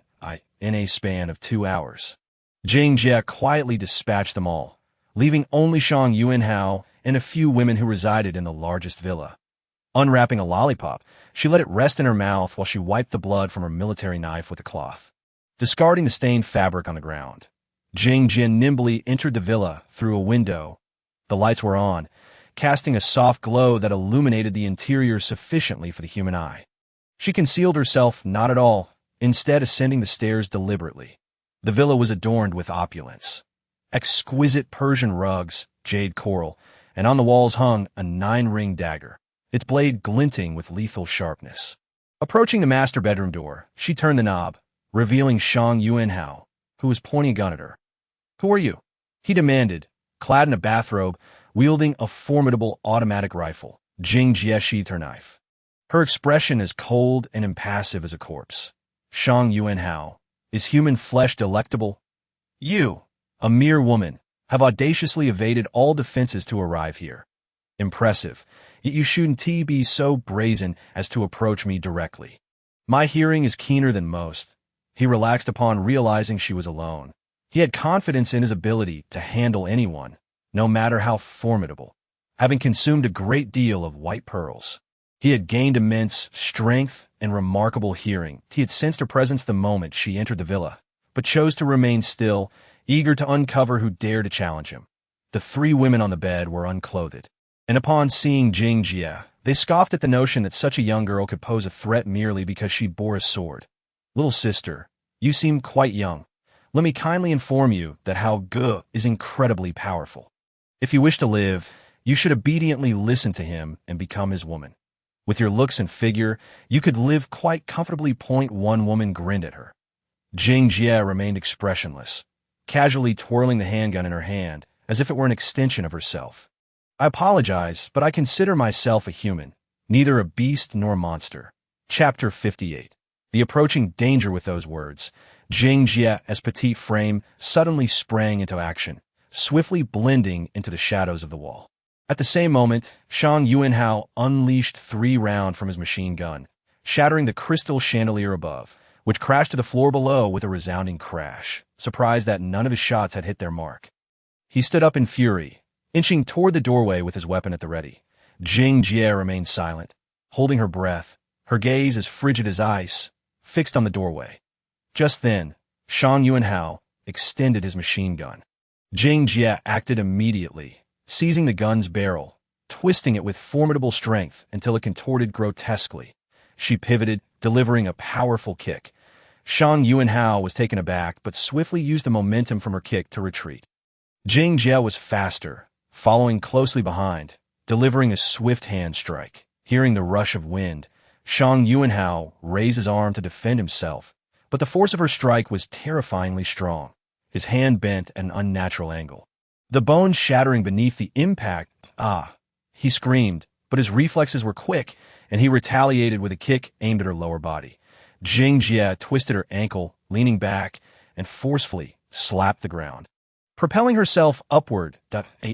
in a span of 2 hours. Jing Jie quietly dispatched them all, leaving only Shang Yunhao and a few women who resided in the largest villa. Unwrapping a lollipop, she let it rest in her mouth while she wiped the blood from her military knife with a cloth. Discarding the stained fabric on the ground, Jing Jie nimbly entered the villa through a window. The lights were on, casting a soft glow that illuminated the interior sufficiently for the human eye. She concealed herself not at all, instead ascending the stairs deliberately. The villa was adorned with opulence. Exquisite Persian rugs, jade coral, and on the walls hung a 9-ring dagger, its blade glinting with lethal sharpness. Approaching the master bedroom door, she turned the knob, revealing Shang Yunhao, who was pointing a gun at her. Who are you? He demanded, clad in a bathrobe, wielding a formidable automatic rifle. Jing Jie sheathed her knife, her expression as cold and impassive as a corpse. Shang Yunhao, is human flesh delectable? You, a mere woman, have audaciously evaded all defenses to arrive here. Impressive, yet you shouldn't be so brazen as to approach me directly. My hearing is keener than most. He relaxed upon realizing she was alone. He had confidence in his ability to handle anyone, no matter how formidable. Having consumed a great deal of white pearls, he had gained immense strength and remarkable hearing. He had sensed her presence the moment she entered the villa, but chose to remain still, eager to uncover who dared to challenge him. The three women on the bed were unclothed, and upon seeing Jing Jie, they scoffed at the notion that such a young girl could pose a threat merely because she bore a sword. "Little sister, you seem quite young. Let me kindly inform you that Hao Ge is incredibly powerful. If you wish to live, you should obediently listen to him and become his woman. With your looks and figure, you could live quite comfortably." One woman grinned at her. Jing Jie remained expressionless, casually twirling the handgun in her hand as if it were an extension of herself. "I apologize, but I consider myself a human, neither a beast nor a monster." Chapter 58. The approaching danger. With those words, Jing Jie's petite frame suddenly sprang into action, swiftly blending into the shadows of the wall. At the same moment, Shan Yuanhao unleashed 3 rounds from his machine gun, shattering the crystal chandelier above, which crashed to the floor below with a resounding crash, surprised that none of his shots had hit their mark. He stood up in fury, inching toward the doorway with his weapon at the ready. Jing Jie remained silent, holding her breath, her gaze as frigid as ice, fixed on the doorway. Just then, Shan Yuanhao extended his machine gun. Jing Jie acted immediately, seizing the gun's barrel, twisting it with formidable strength until it contorted grotesquely. She pivoted, delivering a powerful kick. Shan Yuanhao was taken aback but swiftly used the momentum from her kick to retreat. Jing Jie was faster, following closely behind, delivering a swift hand strike. Hearing the rush of wind, Shan Yuanhao raised his arm to defend himself, but the force of her strike was terrifyingly strong. His hand bent at an unnatural angle, the bones shattering beneath the impact. "Ah!" he screamed, but his reflexes were quick, and he retaliated with a kick aimed at her lower body. Jing Jie twisted her ankle, leaning back, and forcefully slapped the ground. Propelling herself upward,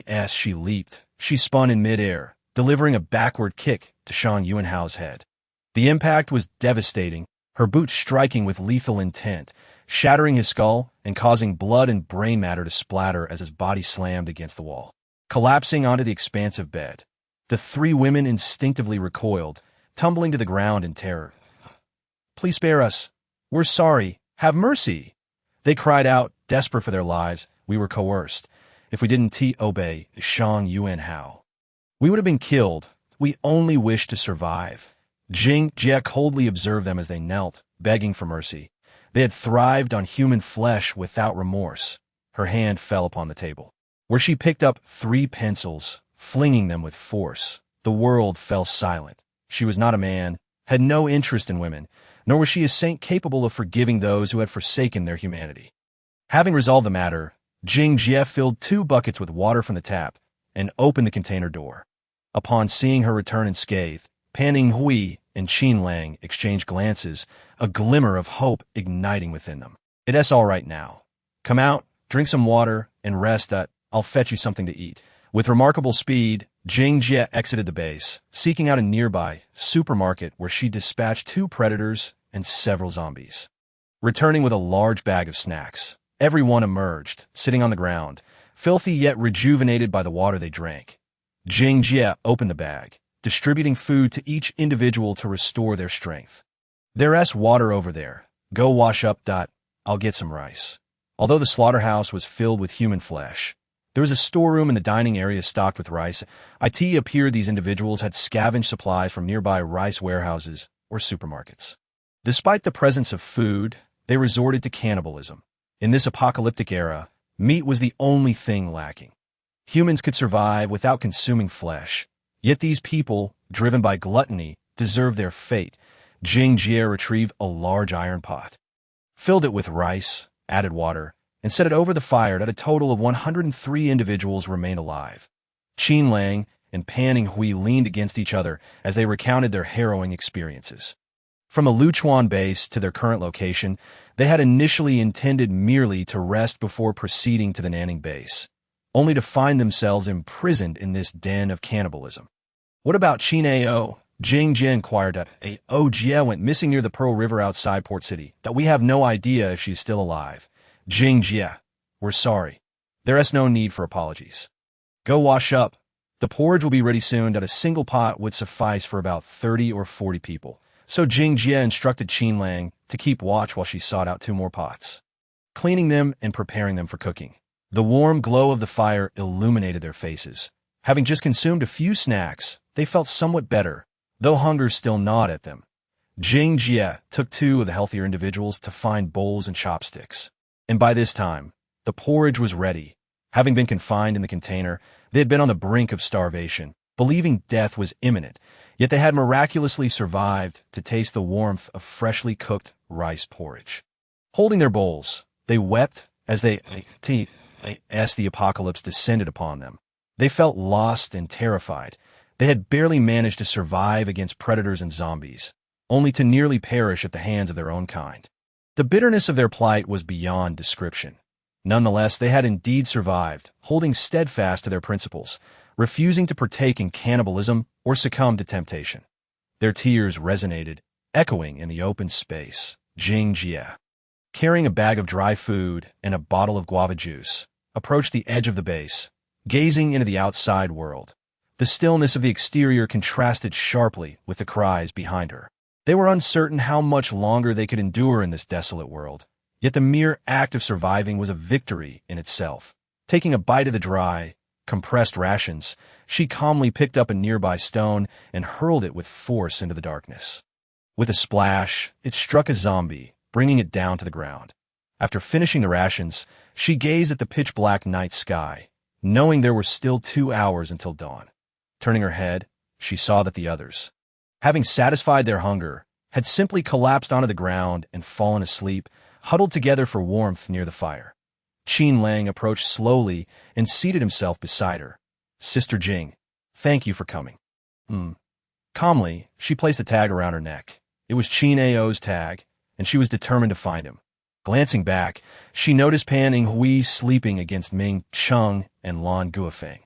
as she leaped, she spun in midair, delivering a backward kick to Shan Yuanhao's head. The impact was devastating, her boot striking with lethal intent, shattering his skull and causing blood and brain matter to splatter as his body slammed against the wall. Collapsing onto the expansive bed, the 3 women instinctively recoiled, tumbling to the ground in terror. "Please spare us. We're sorry. Have mercy," they cried out, desperate for their lives. "We were coerced. If we didn't obey Shan Yuanhao, we would have been killed. We only wish to survive." Jing Jie coldly observed them as they knelt, begging for mercy. They had thrived on human flesh without remorse. Her hand fell upon the table, where she picked up 3 pencils, flinging them with force. The world fell silent. She was not a man, had no interest in women, nor was she a saint capable of forgiving those who had forsaken their humanity. Having resolved the matter, Jing Jie filled 2 buckets with water from the tap and opened the container door. Upon seeing her return unscathed, Panning Hui and Qin Lang exchanged glances, a glimmer of hope igniting within them. "It's all right now. Come out, drink some water, and rest. I'll fetch you something to eat." With remarkable speed, Jing Jie exited the base, seeking out a nearby supermarket where she dispatched 2 predators and several zombies. Returning with a large bag of snacks, everyone emerged, sitting on the ground, filthy yet rejuvenated by the water they drank. Jing Jie opened the bag, distributing food to each individual to restore their strength. "There's water over there. Go wash up. I'll get some rice." Although the slaughterhouse was filled with human flesh, there was a storeroom in the dining area stocked with rice. It appeared these individuals had scavenged supplies from nearby rice warehouses or supermarkets. Despite the presence of food, they resorted to cannibalism. In this apocalyptic era, meat was the only thing lacking. Humans could survive without consuming flesh, yet these people, driven by gluttony, deserved their fate. Jing Jie retrieved a large iron pot, filled it with rice, added water, and set it over the fire. At a total of 103 individuals remained alive. Qin Lang and Panning Hui leaned against each other as they recounted their harrowing experiences. From a Luchuan base to their current location, they had initially intended merely to rest before proceeding to the Nanning base, only to find themselves imprisoned in this den of cannibalism. "What about Qin Ao?" Jing Jie inquired. "Ao Jie went missing near the Pearl River outside Port City. We have no idea if she's still alive." Jing Jie, "We're sorry. There's no need for apologies. Go wash up. The porridge will be ready soon. A single pot would suffice for about 30 or 40 people." So Jing Jie instructed Qin Lang to keep watch while she sought out 2 more pots. cleaning them and preparing them for cooking. The warm glow of the fire illuminated their faces. Having just consumed a few snacks, they felt somewhat better, though hunger still gnawed at them. Jing Jie took two of the healthier individuals to find bowls and chopsticks. And by this time, the porridge was ready. Having been confined in the container, they had been on the brink of starvation, believing death was imminent, yet they had miraculously survived to taste the warmth of freshly cooked rice porridge. Holding their bowls, they wept as the apocalypse descended upon them. They felt lost and terrified. They had barely managed to survive against predators and zombies, only to nearly perish at the hands of their own kind. The bitterness of their plight was beyond description. Nonetheless, they had indeed survived, holding steadfast to their principles, refusing to partake in cannibalism or succumb to temptation. Their tears resonated, echoing in the open space. Jing Jie, carrying a bag of dry food and a bottle of guava juice, approached the edge of the base, gazing into the outside world. The stillness of the exterior contrasted sharply with the cries behind her. They were uncertain how much longer they could endure in this desolate world, yet the mere act of surviving was a victory in itself. Taking a bite of the dry, compressed rations, she calmly picked up a nearby stone and hurled it with force into the darkness. With a splash, it struck a zombie, bringing it down to the ground. After finishing the rations, she gazed at the pitch-black night sky, knowing there were still 2 hours until dawn. Turning her head, she saw that the others, having satisfied their hunger, had simply collapsed onto the ground and fallen asleep, huddled together for warmth near the fire. Qin Lang approached slowly and seated himself beside her. "Sister Jing, thank you for coming." Calmly, she placed a tag around her neck. It was Qin Ao's tag, and she was determined to find him. Glancing back, she noticed Pan Yinghui sleeping against Ming Cheng and Lan Guofeng.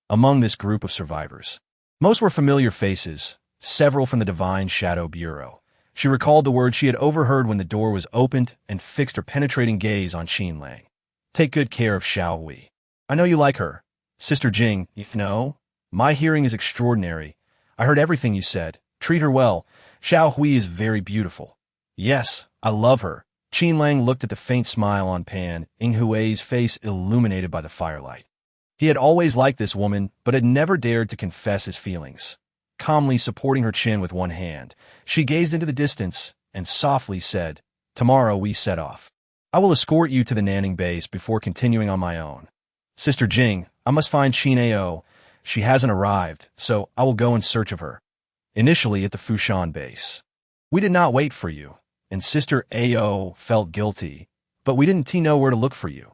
Among this group of survivors, most were familiar faces, several from the Divine Shadow Bureau. She recalled the words she had overheard when the door was opened and fixed her penetrating gaze on Qin Lang. "Take good care of Xiao Hui. I know you like her. Sister Jing, you know, my hearing is extraordinary. I heard everything you said. Treat her well. Xiao Hui is very beautiful." "Yes, I love her." Qin Lang looked at the faint smile on Pan Yinghui's face illuminated by the firelight. He had always liked this woman, but had never dared to confess his feelings. Calmly supporting her chin with one hand, she gazed into the distance and softly said, "Tomorrow we set off. I will escort you to the Nanning base before continuing on my own. Sister Jing, I must find Qin Ao. She hasn't arrived, so I will go in search of her. Initially at the Fushan base. We did not wait for you, and Sister Ao felt guilty, but we didn't know where to look for you.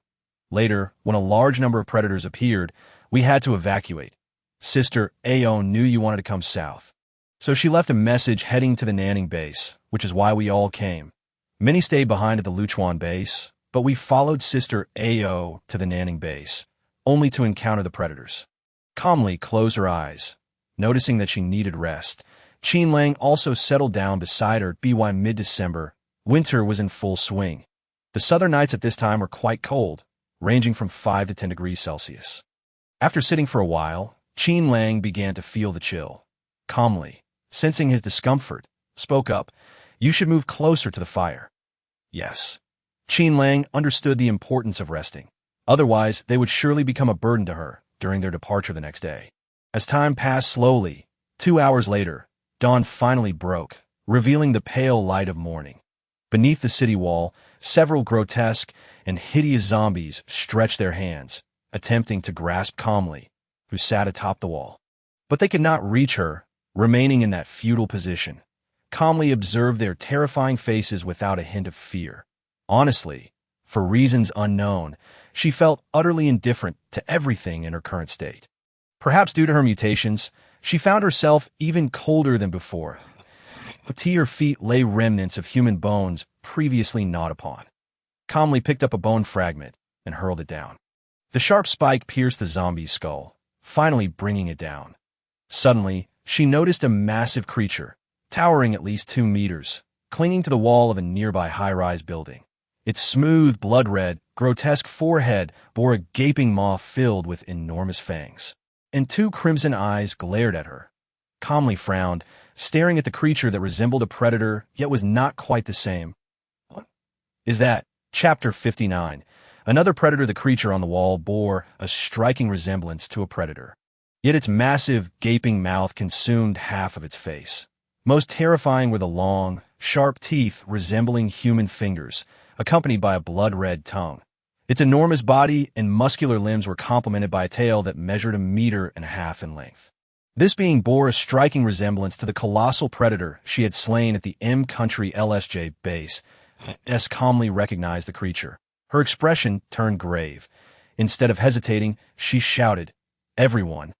Later, when a large number of predators appeared, we had to evacuate. Sister Ao knew you wanted to come south, so she left a message heading to the Nanning base, which is why we all came. Many stayed behind at the Luchuan base, but we followed Sister Ao to the Nanning base, only to encounter the predators." Calmly closed her eyes, noticing that she needed rest. Qin Lang also settled down beside her. By mid-December, winter was in full swing. The southern nights at this time were quite cold, ranging from 5 to 10 degrees Celsius. After sitting for a while, Qin Lang began to feel the chill. Calmly, sensing his discomfort, spoke up, "You should move closer to the fire." Yes. Qin Lang understood the importance of resting. Otherwise, they would surely become a burden to her during their departure the next day. As time passed slowly, 2 hours later, dawn finally broke, revealing the pale light of morning. Beneath the city wall, several grotesque and hideous zombies stretched their hands, attempting to grasp Calmly, who sat atop the wall. But they could not reach her, remaining in that futile position. Calmly observed their terrifying faces without a hint of fear. Honestly, for reasons unknown, she felt utterly indifferent to everything in her current state. Perhaps due to her mutations, she found herself even colder than before. At her feet lay remnants of human bones previously gnawed upon. Calmly picked up a bone fragment and hurled it down. The sharp spike pierced the zombie's skull, finally bringing it down. Suddenly, she noticed a massive creature, towering at least 2 meters, clinging to the wall of a nearby high-rise building. Its smooth, blood-red, grotesque forehead bore a gaping maw filled with enormous fangs, and 2 crimson eyes glared at her. Calmly frowned, staring at the creature that resembled a predator, yet was not quite the same. "What is that?" Chapter 59. Another predator. The creature on the wall bore a striking resemblance to a predator. Yet its massive, gaping mouth consumed half of its face. Most terrifying were the long, sharp teeth resembling human fingers, accompanied by a blood-red tongue. Its enormous body and muscular limbs were complemented by a tail that measured 1.5 meters in length. This being bore a striking resemblance to the colossal predator she had slain at the M Country LSJ base. S calmly recognized the creature. Her expression turned grave. Instead of hesitating, she shouted, "Everyone,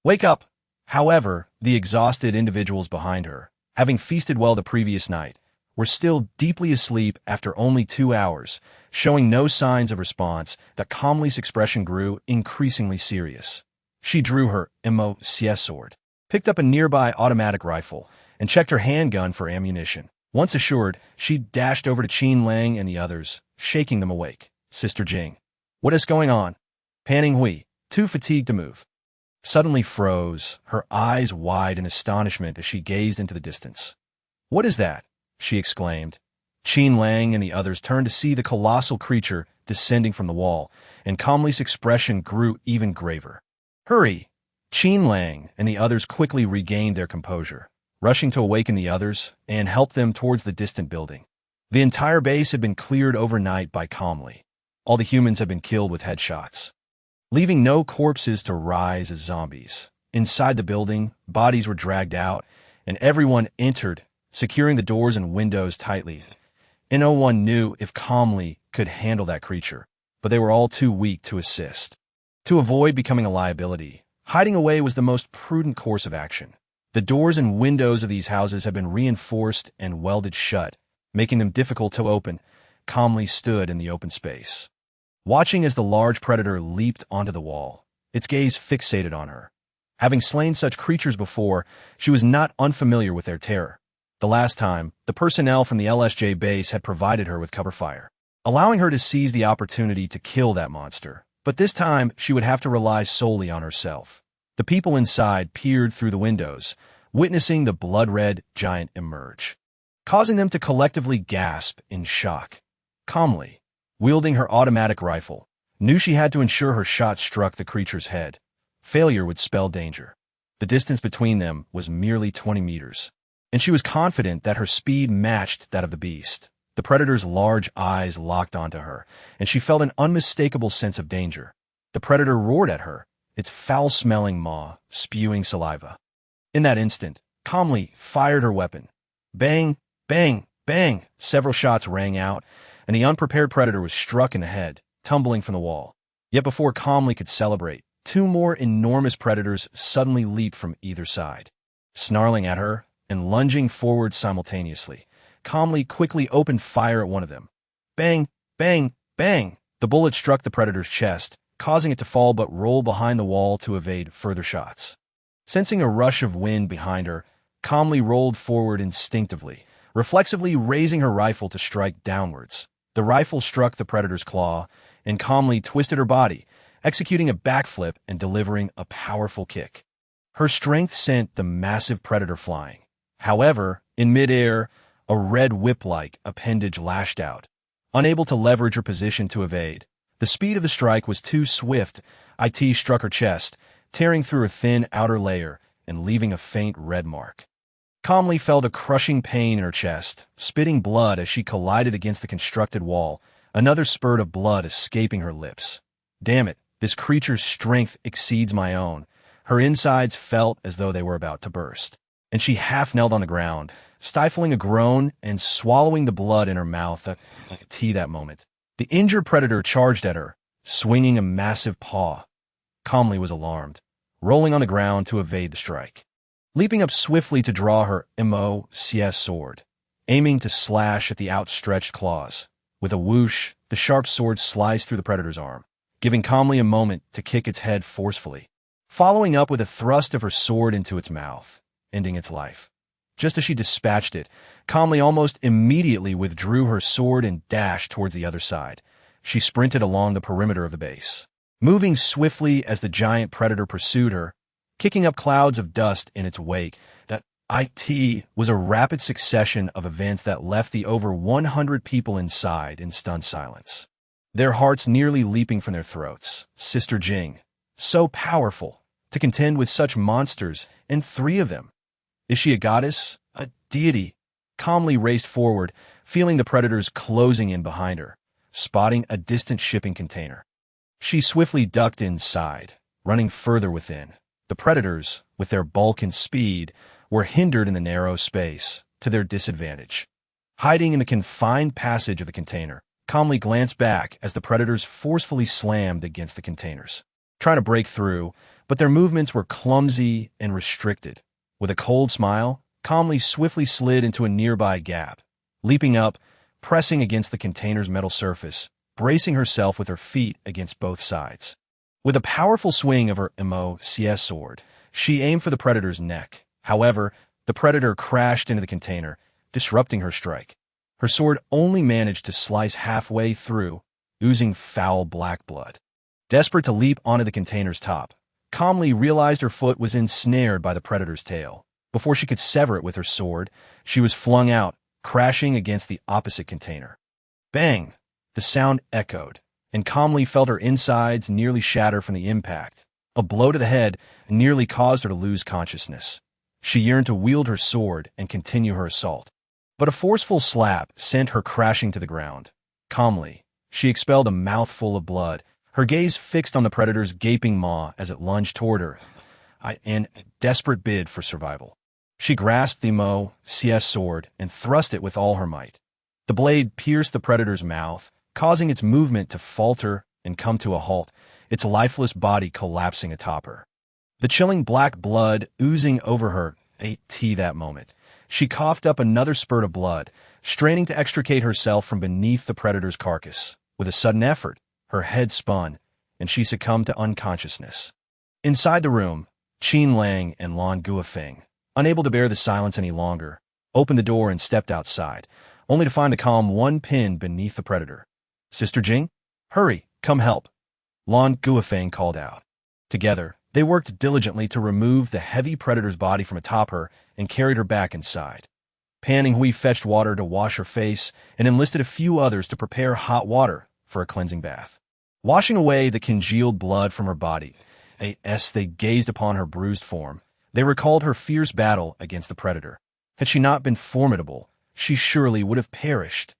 wake up!" However, the exhausted individuals behind her, having feasted well the previous night, were still deeply asleep after only 2 hours, showing no signs of response. That Comley's expression grew increasingly serious. She drew her merciless sword, picked up a nearby automatic rifle, and checked her handgun for ammunition. Once assured, she dashed over to Qin Lang and the others, shaking them awake. "Sister Jing, what is going on?" Panning Hui, too fatigued to move, suddenly froze, her eyes wide in astonishment as she gazed into the distance. "What is that?" she exclaimed. Qin Lang and the others turned to see the colossal creature descending from the wall, and Comley's expression grew even graver. "Hurry!" Qin Lang and the others quickly regained their composure, rushing to awaken the others and help them towards the distant building. The entire base had been cleared overnight by Comley. All the humans had been killed with headshots, leaving no corpses to rise as zombies. Inside the building, bodies were dragged out, and everyone entered, securing the doors and windows tightly. And no one knew if Comley could handle that creature, but they were all too weak to assist. To avoid becoming a liability, hiding away was the most prudent course of action. The doors and windows of these houses had been reinforced and welded shut, making them difficult to open. Comley stood in the open space, watching as the large predator leaped onto the wall, its gaze fixated on her. Having slain such creatures before, she was not unfamiliar with their terror. The last time, the personnel from the LSJ base had provided her with cover fire, allowing her to seize the opportunity to kill that monster. But this time, she would have to rely solely on herself. The people inside peered through the windows, witnessing the blood-red giant emerge, causing them to collectively gasp in shock. Calmly, wielding her automatic rifle, knew she had to ensure her shot struck the creature's head. Failure would spell danger. The distance between them was merely 20 meters, and she was confident that her speed matched that of the beast. The predator's large eyes locked onto her, and she felt an unmistakable sense of danger. The predator roared at her, its foul-smelling maw spewing saliva. In that instant, Calmly fired her weapon. Bang, bang, bang! Several shots rang out, and the unprepared predator was struck in the head, tumbling from the wall. Yet before Calmly could celebrate, 2 more enormous predators suddenly leaped from either side, snarling at her and lunging forward simultaneously. Calmly quickly opened fire at one of them. Bang, bang, bang! The bullet struck the predator's chest, causing it to fall but roll behind the wall to evade further shots. Sensing a rush of wind behind her, Calmly rolled forward instinctively, reflexively raising her rifle to strike downwards. The rifle struck the predator's claw, and Calmly twisted her body, executing a backflip and delivering a powerful kick. Her strength sent the massive predator flying. However, in midair, a red whip-like appendage lashed out. Unable to leverage her position to evade, the speed of the strike was too swift. It struck her chest, tearing through her thin outer layer and leaving a faint red mark. Calmly felt a crushing pain in her chest, spitting blood as she collided against the constructed wall, another spurt of blood escaping her lips. Damn it, this creature's strength exceeds my own. Her insides felt as though they were about to burst, and she half-knelt on the ground, stifling a groan and swallowing the blood in her mouth at that moment. The injured predator charged at her, swinging a massive paw. Calmly was alarmed, rolling on the ground to evade the strike, leaping up swiftly to draw her merciless sword, aiming to slash at the outstretched claws. With a whoosh, the sharp sword sliced through the predator's arm, giving Calmly a moment to kick its head forcefully, following up with a thrust of her sword into its mouth, ending its life. Just as she dispatched it, Calmly almost immediately withdrew her sword and dashed towards the other side. She sprinted along the perimeter of the base, moving swiftly as the giant predator pursued her, kicking up clouds of dust in its wake. That It was a rapid succession of events that left the over 100 people inside in stunned silence, their hearts nearly leaping from their throats. Sister Jing, so powerful, to contend with such monsters, and three of them. Is she a goddess? A deity? Calmly raced forward, feeling the predators closing in behind her, spotting a distant shipping container. She swiftly ducked inside, running further within. The predators, with their bulk and speed, were hindered in the narrow space, to their disadvantage. Hiding in the confined passage of the container, calmly glanced back as the predators forcefully slammed against the containers, trying to break through, but their movements were clumsy and restricted. With a cold smile, calmly swiftly slid into a nearby gap, leaping up, pressing against the container's metal surface, bracing herself with her feet against both sides. With a powerful swing of her merciless sword, she aimed for the predator's neck. However, the predator crashed into the container, disrupting her strike. Her sword only managed to slice halfway through, oozing foul black blood. Desperate to leap onto the container's top, calmly realized her foot was ensnared by the predator's tail. Before she could sever it with her sword, she was flung out, crashing against the opposite container. Bang! The sound echoed, and calmly felt her insides nearly shatter from the impact. A blow to the head nearly caused her to lose consciousness. She yearned to wield her sword and continue her assault, but a forceful slap sent her crashing to the ground. Calmly, she expelled a mouthful of blood, her gaze fixed on the predator's gaping maw as it lunged toward her, in a desperate bid for survival. She grasped the merciless sword and thrust it with all her might. The blade pierced the predator's mouth, causing its movement to falter and come to a halt, its lifeless body collapsing atop her. The chilling black blood oozing over her that moment. She coughed up another spurt of blood, straining to extricate herself from beneath the predator's carcass. With a sudden effort, her head spun, and she succumbed to unconsciousness. Inside the room, Qin Lang and Lan Guofeng, unable to bear the silence any longer, opened the door and stepped outside, only to find the calm one pinned beneath the predator. Sister Jing? Hurry, come help. Lan Guofeng called out. Together, they worked diligently to remove the heavy predator's body from atop her and carried her back inside. Pan Ninghui fetched water to wash her face and enlisted a few others to prepare hot water for a cleansing bath. Washing away the congealed blood from her body, as they gazed upon her bruised form, they recalled her fierce battle against the predator. Had she not been formidable, she surely would have perished.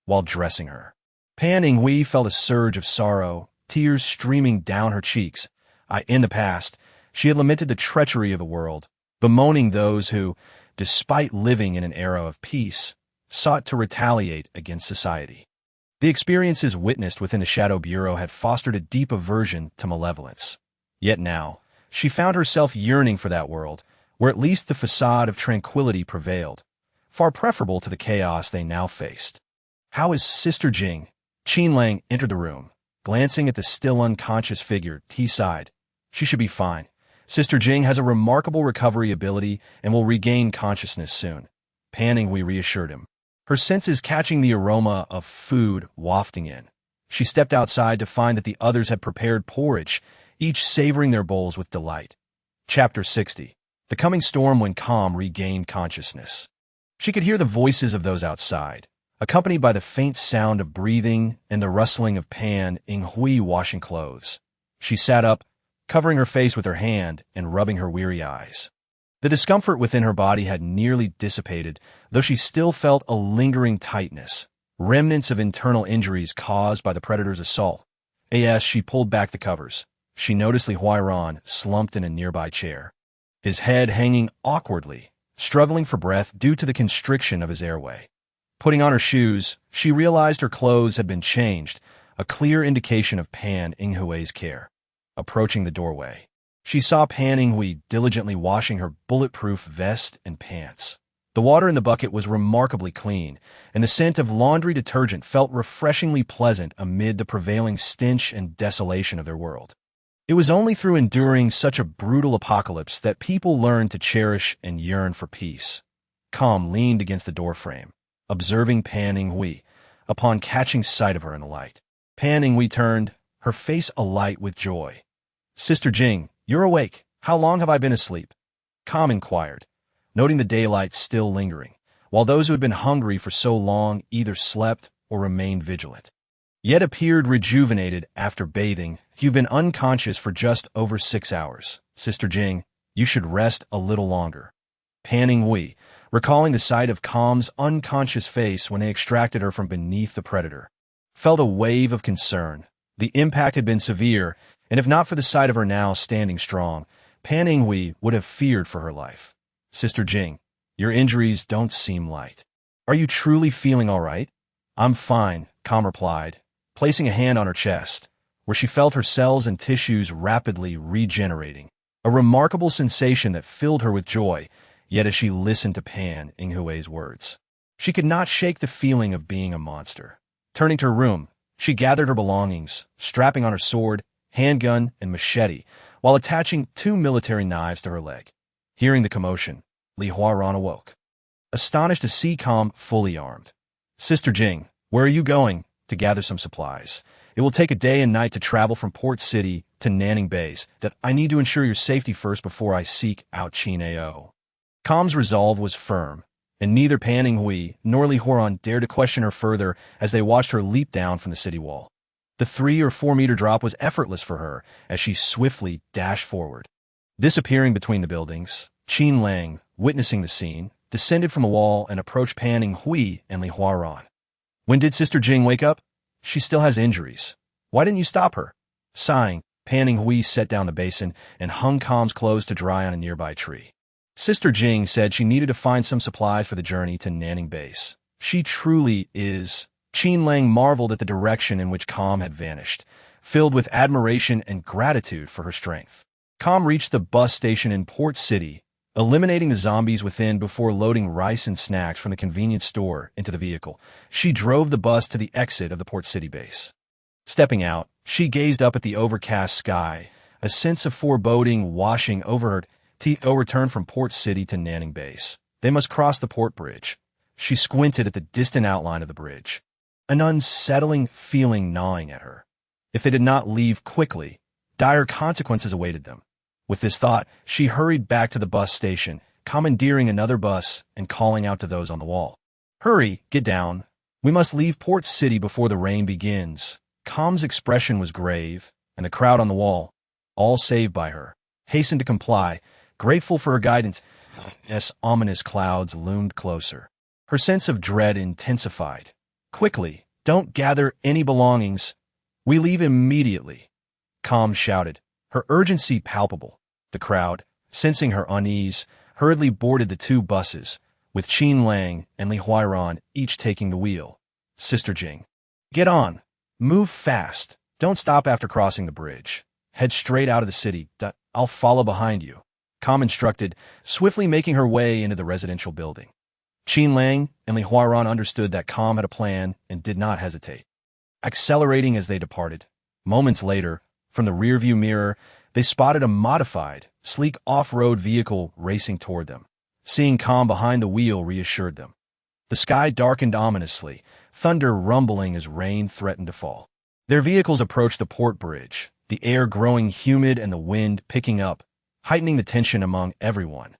While dressing her, Pan Ninghui felt a surge of sorrow, tears streaming down her cheeks. In the past, she had lamented the treachery of the world, bemoaning those who, despite living in an era of peace, sought to retaliate against society. The experiences witnessed within the Shadow Bureau had fostered a deep aversion to malevolence. Yet now, she found herself yearning for that world, where at least the facade of tranquility prevailed, far preferable to the chaos they now faced. How is Sister Jing? Qin Lang entered the room, glancing at the still unconscious figure. He sighed. She should be fine. Sister Jing has a remarkable recovery ability and will regain consciousness soon. Pan Ninghui reassured him, her senses catching the aroma of food wafting in. She stepped outside to find that the others had prepared porridge, each savoring their bowls with delight. Chapter 60. The coming storm when Calm regained consciousness. She could hear the voices of those outside, accompanied by the faint sound of breathing and the rustling of Pan Ninghui washing clothes. She sat up, covering her face with her hand and rubbing her weary eyes. The discomfort within her body had nearly dissipated, though she still felt a lingering tightness, remnants of internal injuries caused by the predator's assault. As she pulled back the covers, she noticed Li Huairan slumped in a nearby chair, his head hanging awkwardly, struggling for breath due to the constriction of his airway. Putting on her shoes, she realized her clothes had been changed, a clear indication of Pan Ninghui's care. Approaching the doorway, she saw Pan Ninghui diligently washing her bulletproof vest and pants. The water in the bucket was remarkably clean, and the scent of laundry detergent felt refreshingly pleasant amid the prevailing stench and desolation of their world. It was only through enduring such a brutal apocalypse that people learned to cherish and yearn for peace. Calm leaned against the doorframe, observing Pan Ninghui, upon catching sight of her in the light. Pan Ninghui turned, her face alight with joy. Sister Jing, you're awake. How long have I been asleep? Calm inquired, noting the daylight still lingering, while those who had been hungry for so long either slept or remained vigilant. Yet appeared rejuvenated after bathing. You've been unconscious for just over 6 hours. Sister Jing, you should rest a little longer. Panning Hui, recalling the sight of Calm's unconscious face when they extracted her from beneath the predator, felt a wave of concern. The impact had been severe, and if not for the sight of her now standing strong, Panning Hui would have feared for her life. Sister Jing, your injuries don't seem light. Are you truly feeling all right? I'm fine, Calm replied, placing a hand on her chest, where she felt her cells and tissues rapidly regenerating, a remarkable sensation that filled her with joy. Yet as she listened to Panning Hui's words, she could not shake the feeling of being a monster. Turning to her room, she gathered her belongings, strapping on her sword, handgun, and machete, while attaching 2 military knives to her leg. Hearing the commotion, Li Huaran awoke, astonished to see Calm fully armed. Sister Jing, where are you going? To gather some supplies. It will take a day and night to travel from Port City to Nanning Base. That I need to ensure your safety first before I seek out Qin Ao. Calm's resolve was firm, and neither Panning Hui nor Li Huaran dared to question her further as they watched her leap down from the city wall. The 3 or 4 meter drop was effortless for her as she swiftly dashed forward. Disappearing between the buildings, Qin Lang, witnessing the scene, descended from the wall and approached Panning Hui and Li Huaran. When did Sister Jing wake up? She still has injuries. Why didn't you stop her? Sighing, Panning Hui set down the basin and hung Calm's clothes to dry on a nearby tree. Sister Jing said she needed to find some supplies for the journey to Nanning Base. She truly is. Qin Lang marveled at the direction in which Calm had vanished, filled with admiration and gratitude for her strength. Calm reached the bus station in Port City, eliminating the zombies within before loading rice and snacks from the convenience store into the vehicle. She drove the bus to the exit of the Port City base. Stepping out, she gazed up at the overcast sky, a sense of foreboding washing over her. T.O. returned from Port City to Nanning Base. They must cross the port bridge. She squinted at the distant outline of the bridge, an unsettling feeling gnawing at her. If they did not leave quickly, dire consequences awaited them. With this thought, she hurried back to the bus station, commandeering another bus and calling out to those on the wall. Hurry, get down. We must leave Port City before the rain begins. Calm's expression was grave, and the crowd on the wall, all saved by her, hastened to comply, grateful for her guidance. As ominous clouds loomed closer, her sense of dread intensified. Quickly, don't gather any belongings. We leave immediately. Calm shouted, her urgency palpable. The crowd, sensing her unease, hurriedly boarded the 2 buses, with Qin Lang and Li Huaran each taking the wheel. Sister Jing, get on. Move fast. Don't stop after crossing the bridge. Head straight out of the city. I'll follow behind you. Calm instructed, swiftly making her way into the residential building. Qin Lang and Li Huaran understood that Calm had a plan and did not hesitate. Accelerating as they departed, moments later, from the rearview mirror, they spotted a modified, sleek off-road vehicle racing toward them. Seeing Calm behind the wheel reassured them. The sky darkened ominously, thunder rumbling as rain threatened to fall. Their vehicles approached the port bridge, the air growing humid and the wind picking up, heightening the tension among everyone.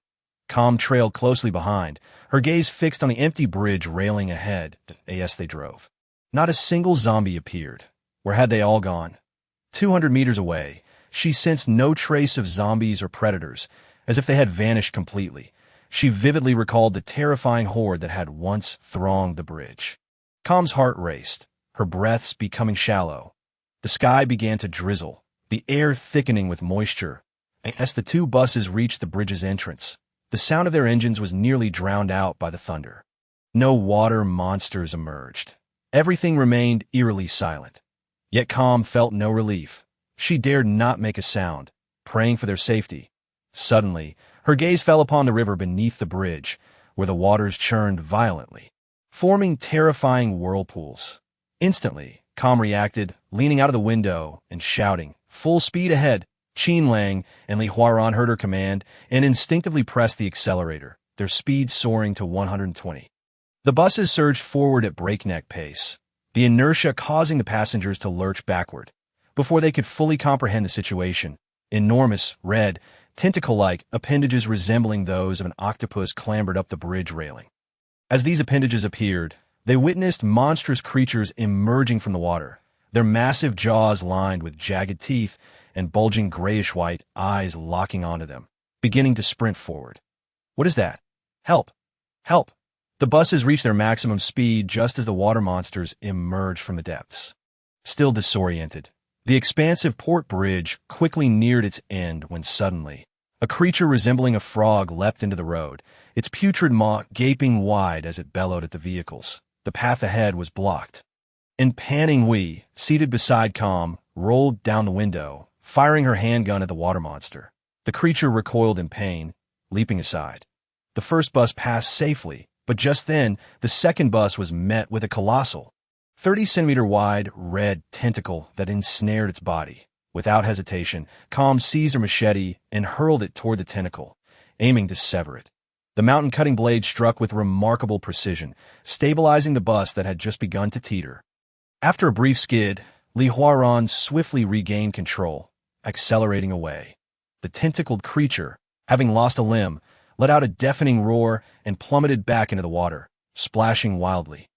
Calm trailed closely behind, her gaze fixed on the empty bridge railing ahead as they drove. Not a single zombie appeared. Where had they all gone? 200 meters away, she sensed no trace of zombies or predators, as if they had vanished completely. She vividly recalled the terrifying horde that had once thronged the bridge. Calm's heart raced, her breaths becoming shallow. The sky began to drizzle, the air thickening with moisture. As the 2 buses reached the bridge's entrance, the sound of their engines was nearly drowned out by the thunder. No water monsters emerged. Everything remained eerily silent. Yet Calm felt no relief. She dared not make a sound, praying for their safety. Suddenly, her gaze fell upon the river beneath the bridge, where the waters churned violently, forming terrifying whirlpools. Instantly, Calm reacted, leaning out of the window and shouting, "Full speed ahead!" Qin Lang and Li Huaran heard her command and instinctively pressed the accelerator, their speed soaring to 120. The buses surged forward at breakneck pace, the inertia causing the passengers to lurch backward. Before they could fully comprehend the situation, enormous, red, tentacle-like appendages resembling those of an octopus clambered up the bridge railing. As these appendages appeared, they witnessed monstrous creatures emerging from the water, their massive jaws lined with jagged teeth and bulging grayish-white eyes locking onto them, beginning to sprint forward. What is that? Help! Help! The buses reached their maximum speed just as the water monsters emerged from the depths. Still disoriented, the expansive port bridge quickly neared its end when suddenly, a creature resembling a frog leapt into the road, its putrid maw gaping wide as it bellowed at the vehicles. The path ahead was blocked. And Panning Wee, seated beside Calm, rolled down the window, firing her handgun at the water monster. The creature recoiled in pain, leaping aside. The first bus passed safely, but just then, the second bus was met with a colossal, 30-centimeter-wide red tentacle that ensnared its body. Without hesitation, Calm seized her machete and hurled it toward the tentacle, aiming to sever it. The mountain-cutting blade struck with remarkable precision, stabilizing the bus that had just begun to teeter. After a brief skid, Li Huaran swiftly regained control, accelerating away. The tentacled creature, having lost a limb, let out a deafening roar and plummeted back into the water, splashing wildly.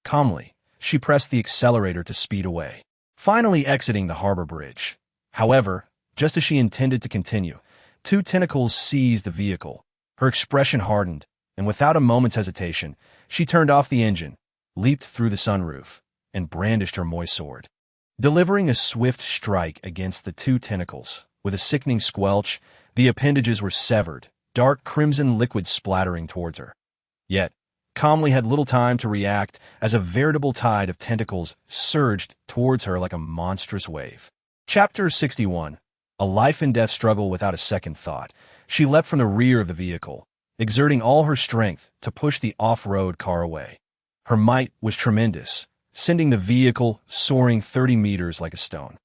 Calmly, she pressed the accelerator to speed away, finally exiting the harbor bridge. However, just as she intended to continue, two tentacles seized the vehicle. Her expression hardened, and without a moment's hesitation, she turned off the engine, leaped through the sunroof, and brandished her moist sword. Delivering a swift strike against the two tentacles, with a sickening squelch, the appendages were severed, dark crimson liquid splattering towards her. Yet, Calmly had little time to react as a veritable tide of tentacles surged towards her like a monstrous wave. Chapter 61. A life-and-death struggle without a second thought. She leapt from the rear of the vehicle, exerting all her strength to push the off-road car away. Her might was tremendous, sending the vehicle soaring 30 meters like a stone.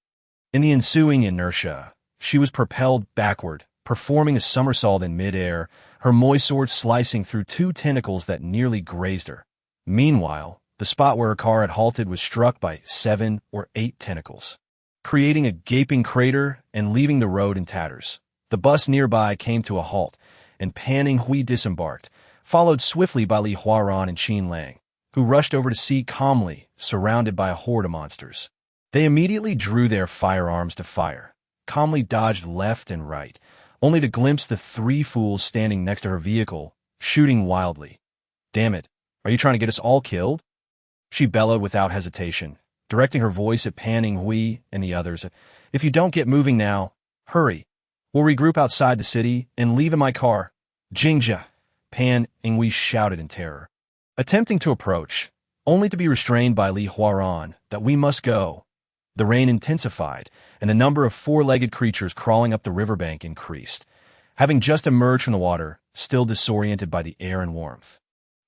In the ensuing inertia, she was propelled backward, performing a somersault in midair, her moist sword slicing through two tentacles that nearly grazed her. Meanwhile, the spot where her car had halted was struck by 7 or 8 tentacles, creating a gaping crater and leaving the road in tatters. The bus nearby came to a halt, and Panning Hui disembarked, followed swiftly by Li Huaran and Qin Lang, who rushed over to see Calmly, surrounded by a horde of monsters. They immediately drew their firearms to fire. Calmly dodged left and right, only to glimpse the 3 fools standing next to her vehicle, shooting wildly. "Damn it, are you trying to get us all killed?" She bellowed without hesitation, directing her voice at Panning Hui and the others. "If you don't get moving now, hurry. We'll regroup outside the city and leave in my car." "Jingjia," Panning Hui shouted in terror, attempting to approach, only to be restrained by Li Huaran, "that we must go." The rain intensified, and the number of 4-legged creatures crawling up the riverbank increased, having just emerged from the water, still disoriented by the air and warmth.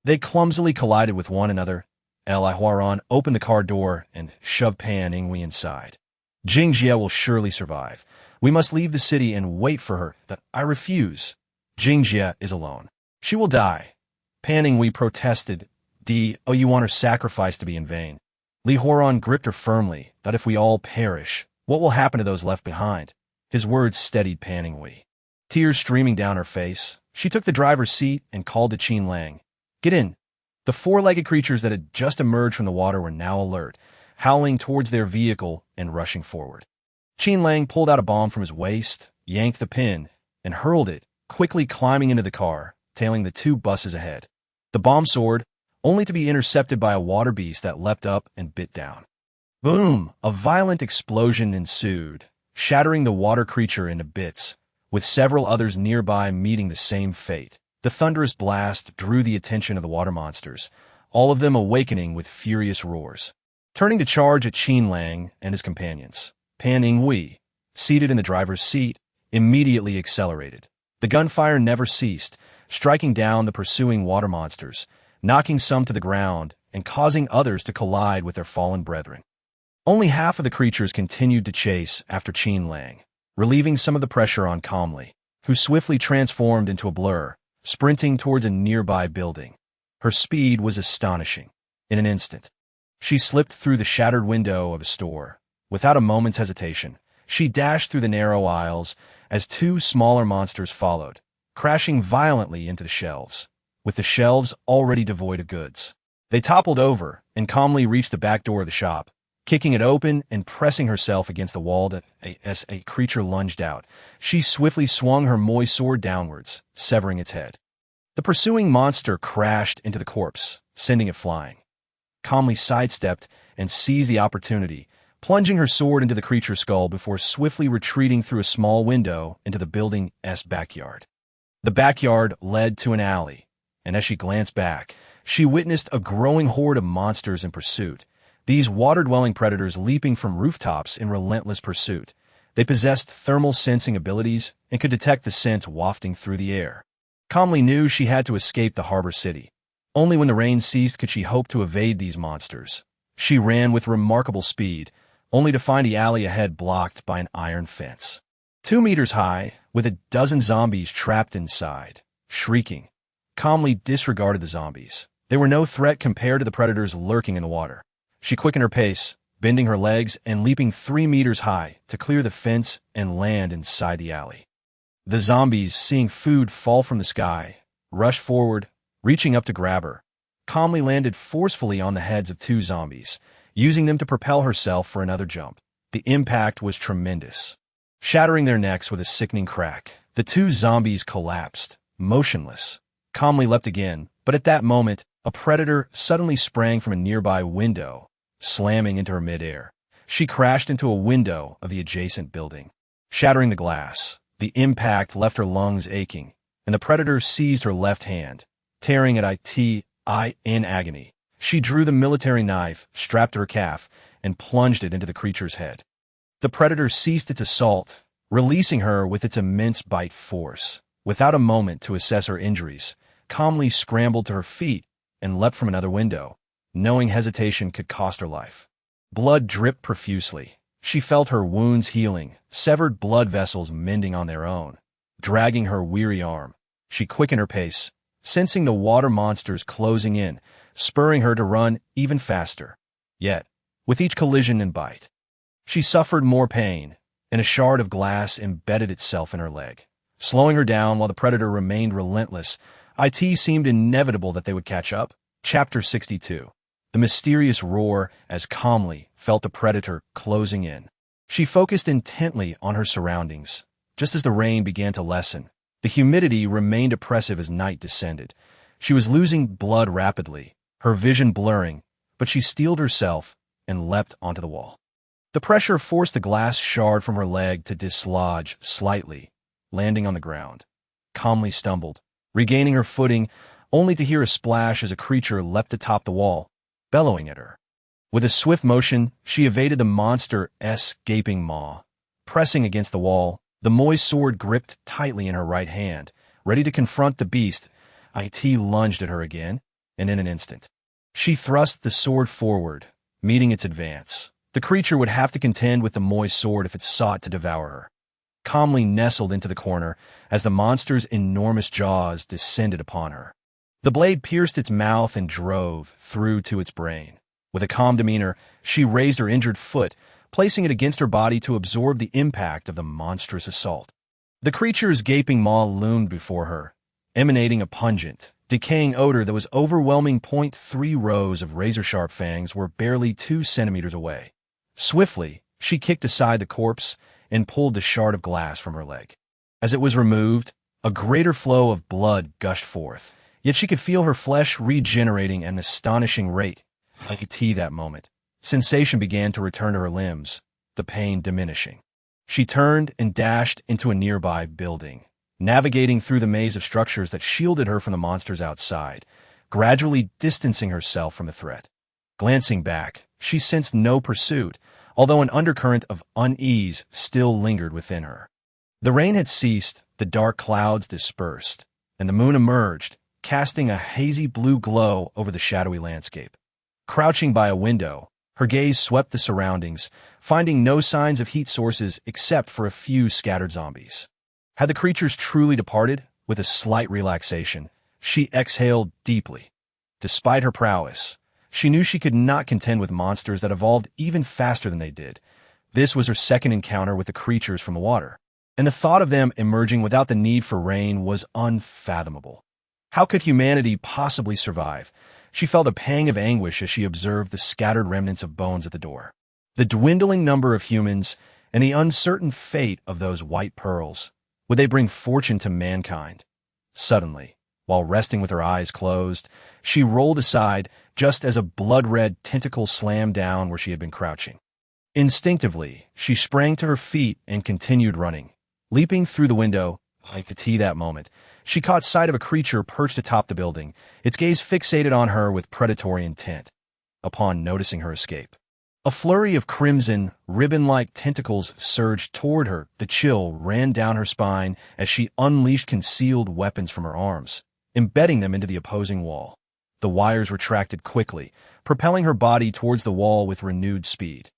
They clumsily collided with one another. Li Huaran opened the car door and shoved Panning Hui inside. "Jingjia will surely survive. We must leave the city and wait for her." "That I refuse. Jingjia is alone. She will die." Panning Hui protested. "Oh, you want her sacrifice to be in vain." Li Huaran gripped her firmly, "that if we all perish, what will happen to those left behind?" His words steadied Panning Hui. Tears streaming down her face, she took the driver's seat and called to Qin Lang. "Get in." The 4-legged creatures that had just emerged from the water were now alert, howling towards their vehicle and rushing forward. Qin Lang pulled out a bomb from his waist, yanked the pin, and hurled it, quickly climbing into the car, tailing the 2 buses ahead. The bomb soared, only to be intercepted by a water beast that leapt up and bit down. Boom! A violent explosion ensued, shattering the water creature into bits, with several others nearby meeting the same fate. The thunderous blast drew the attention of the water monsters, all of them awakening with furious roars. Turning to charge at Qin Lang and his companions, Panning Hui, seated in the driver's seat, immediately accelerated. The gunfire never ceased, striking down the pursuing water monsters, knocking some to the ground and causing others to collide with their fallen brethren. Only half of the creatures continued to chase after Qin Lang, relieving some of the pressure on Calmly, who swiftly transformed into a blur, sprinting towards a nearby building. Her speed was astonishing. In an instant, she slipped through the shattered window of a store. Without a moment's hesitation, She dashed through the narrow aisles as two smaller monsters followed, crashing violently into the shelves, with the shelves already devoid of goods. They toppled over and calmly reached the back door of the shop, kicking it open and pressing herself against the wall as a creature lunged out. She swiftly swung her moist sword downwards, severing its head. The pursuing monster crashed into the corpse, sending it flying. Calmly sidestepped and seized the opportunity, plunging her sword into the creature's skull before swiftly retreating through a small window into the building's backyard. The backyard led to an alley, and as she glanced back, she witnessed a growing horde of monsters in pursuit. These water-dwelling predators leaping from rooftops in relentless pursuit. They possessed thermal sensing abilities and could detect the scents wafting through the air. Calmly knew she had to escape the harbor city. Only when the rain ceased could she hope to evade these monsters. She ran with remarkable speed, only to find the alley ahead blocked by an iron fence. 2 meters high, with a dozen zombies trapped inside, shrieking. Calmly disregarded the zombies. They were no threat compared to the predators lurking in the water. She quickened her pace, bending her legs and leaping 3 meters high to clear the fence and land inside the alley. The zombies, seeing food fall from the sky, rushed forward, reaching up to grab her. Calmly landed forcefully on the heads of 2 zombies, using them to propel herself for another jump. The impact was tremendous. Shattering their necks with a sickening crack, the 2 zombies collapsed, motionless. Calmly leapt again, but at that moment, a predator suddenly sprang from a nearby window, slamming into her midair. She crashed into a window of the adjacent building, shattering the glass. The impact left her lungs aching, and the predator seized her left hand, tearing at it in agony. She drew the military knife strapped to her calf and plunged it into the creature's head. The predator ceased its assault, releasing her with its immense bite force. Without a moment to assess her injuries, calmly scrambled to her feet and leapt from another window, knowing hesitation could cost her life. Blood dripped profusely. She felt her wounds healing, severed blood vessels mending on their own. Dragging her weary arm, she quickened her pace, sensing the water monsters closing in, spurring her to run even faster. Yet, with each collision and bite, she suffered more pain, and a shard of glass embedded itself in her leg. Slowing her down while the predator remained relentless, it seemed inevitable that they would catch up. Chapter 62. The mysterious roar as calmly felt the predator closing in. She focused intently on her surroundings. Just as the rain began to lessen, the humidity remained oppressive as night descended. She was losing blood rapidly, her vision blurring, but she steeled herself and leapt onto the wall. The pressure forced the glass shard from her leg to dislodge slightly, landing on the ground. Calmly stumbled, regaining her footing, only to hear a splash as a creature leapt atop the wall, bellowing at her. With a swift motion, she evaded the monster's gaping maw. Pressing against the wall, the moist sword gripped tightly in her right hand, ready to confront the beast. It lunged at her again, and in an instant, she thrust the sword forward, meeting its advance. The creature would have to contend with the moist sword if it sought to devour her. Calmly nestled into the corner as the monster's enormous jaws descended upon her. The blade pierced its mouth and drove through to its brain. With a calm demeanor, she raised her injured foot, placing it against her body to absorb the impact of the monstrous assault. The creature's gaping maw loomed before her, emanating a pungent, decaying odor that was overwhelming. 3 rows of razor-sharp fangs were barely 2 centimeters away. Swiftly, she kicked aside the corpse and pulled the shard of glass from her leg. As it was removed, a greater flow of blood gushed forth, yet she could feel her flesh regenerating at an astonishing rate. That moment, sensation began to return to her limbs, the pain diminishing. She turned and dashed into a nearby building, navigating through the maze of structures that shielded her from the monsters outside, gradually distancing herself from the threat. Glancing back, she sensed no pursuit, although an undercurrent of unease still lingered within her. The rain had ceased, the dark clouds dispersed, and the moon emerged, casting a hazy blue glow over the shadowy landscape. Crouching by a window, her gaze swept the surroundings, finding no signs of heat sources except for a few scattered zombies. Had the creatures truly departed? With a slight relaxation, she exhaled deeply. Despite her prowess, she knew she could not contend with monsters that evolved even faster than they did. This was her second encounter with the creatures from the water, and the thought of them emerging without the need for rain was unfathomable. How could humanity possibly survive? She felt a pang of anguish as she observed the scattered remnants of bones at the door. The dwindling number of humans and the uncertain fate of those white pearls. Would they bring fortune to mankind? Suddenly, while resting with her eyes closed, she rolled aside just as a blood-red tentacle slammed down where she had been crouching. Instinctively, she sprang to her feet and continued running. Leaping through the window, I could see that moment, she caught sight of a creature perched atop the building, its gaze fixated on her with predatory intent. Upon noticing her escape, a flurry of crimson, ribbon-like tentacles surged toward her. The chill ran down her spine as she unleashed concealed weapons from her arms, embedding them into the opposing wall. The wires retracted quickly, propelling her body towards the wall with renewed speed.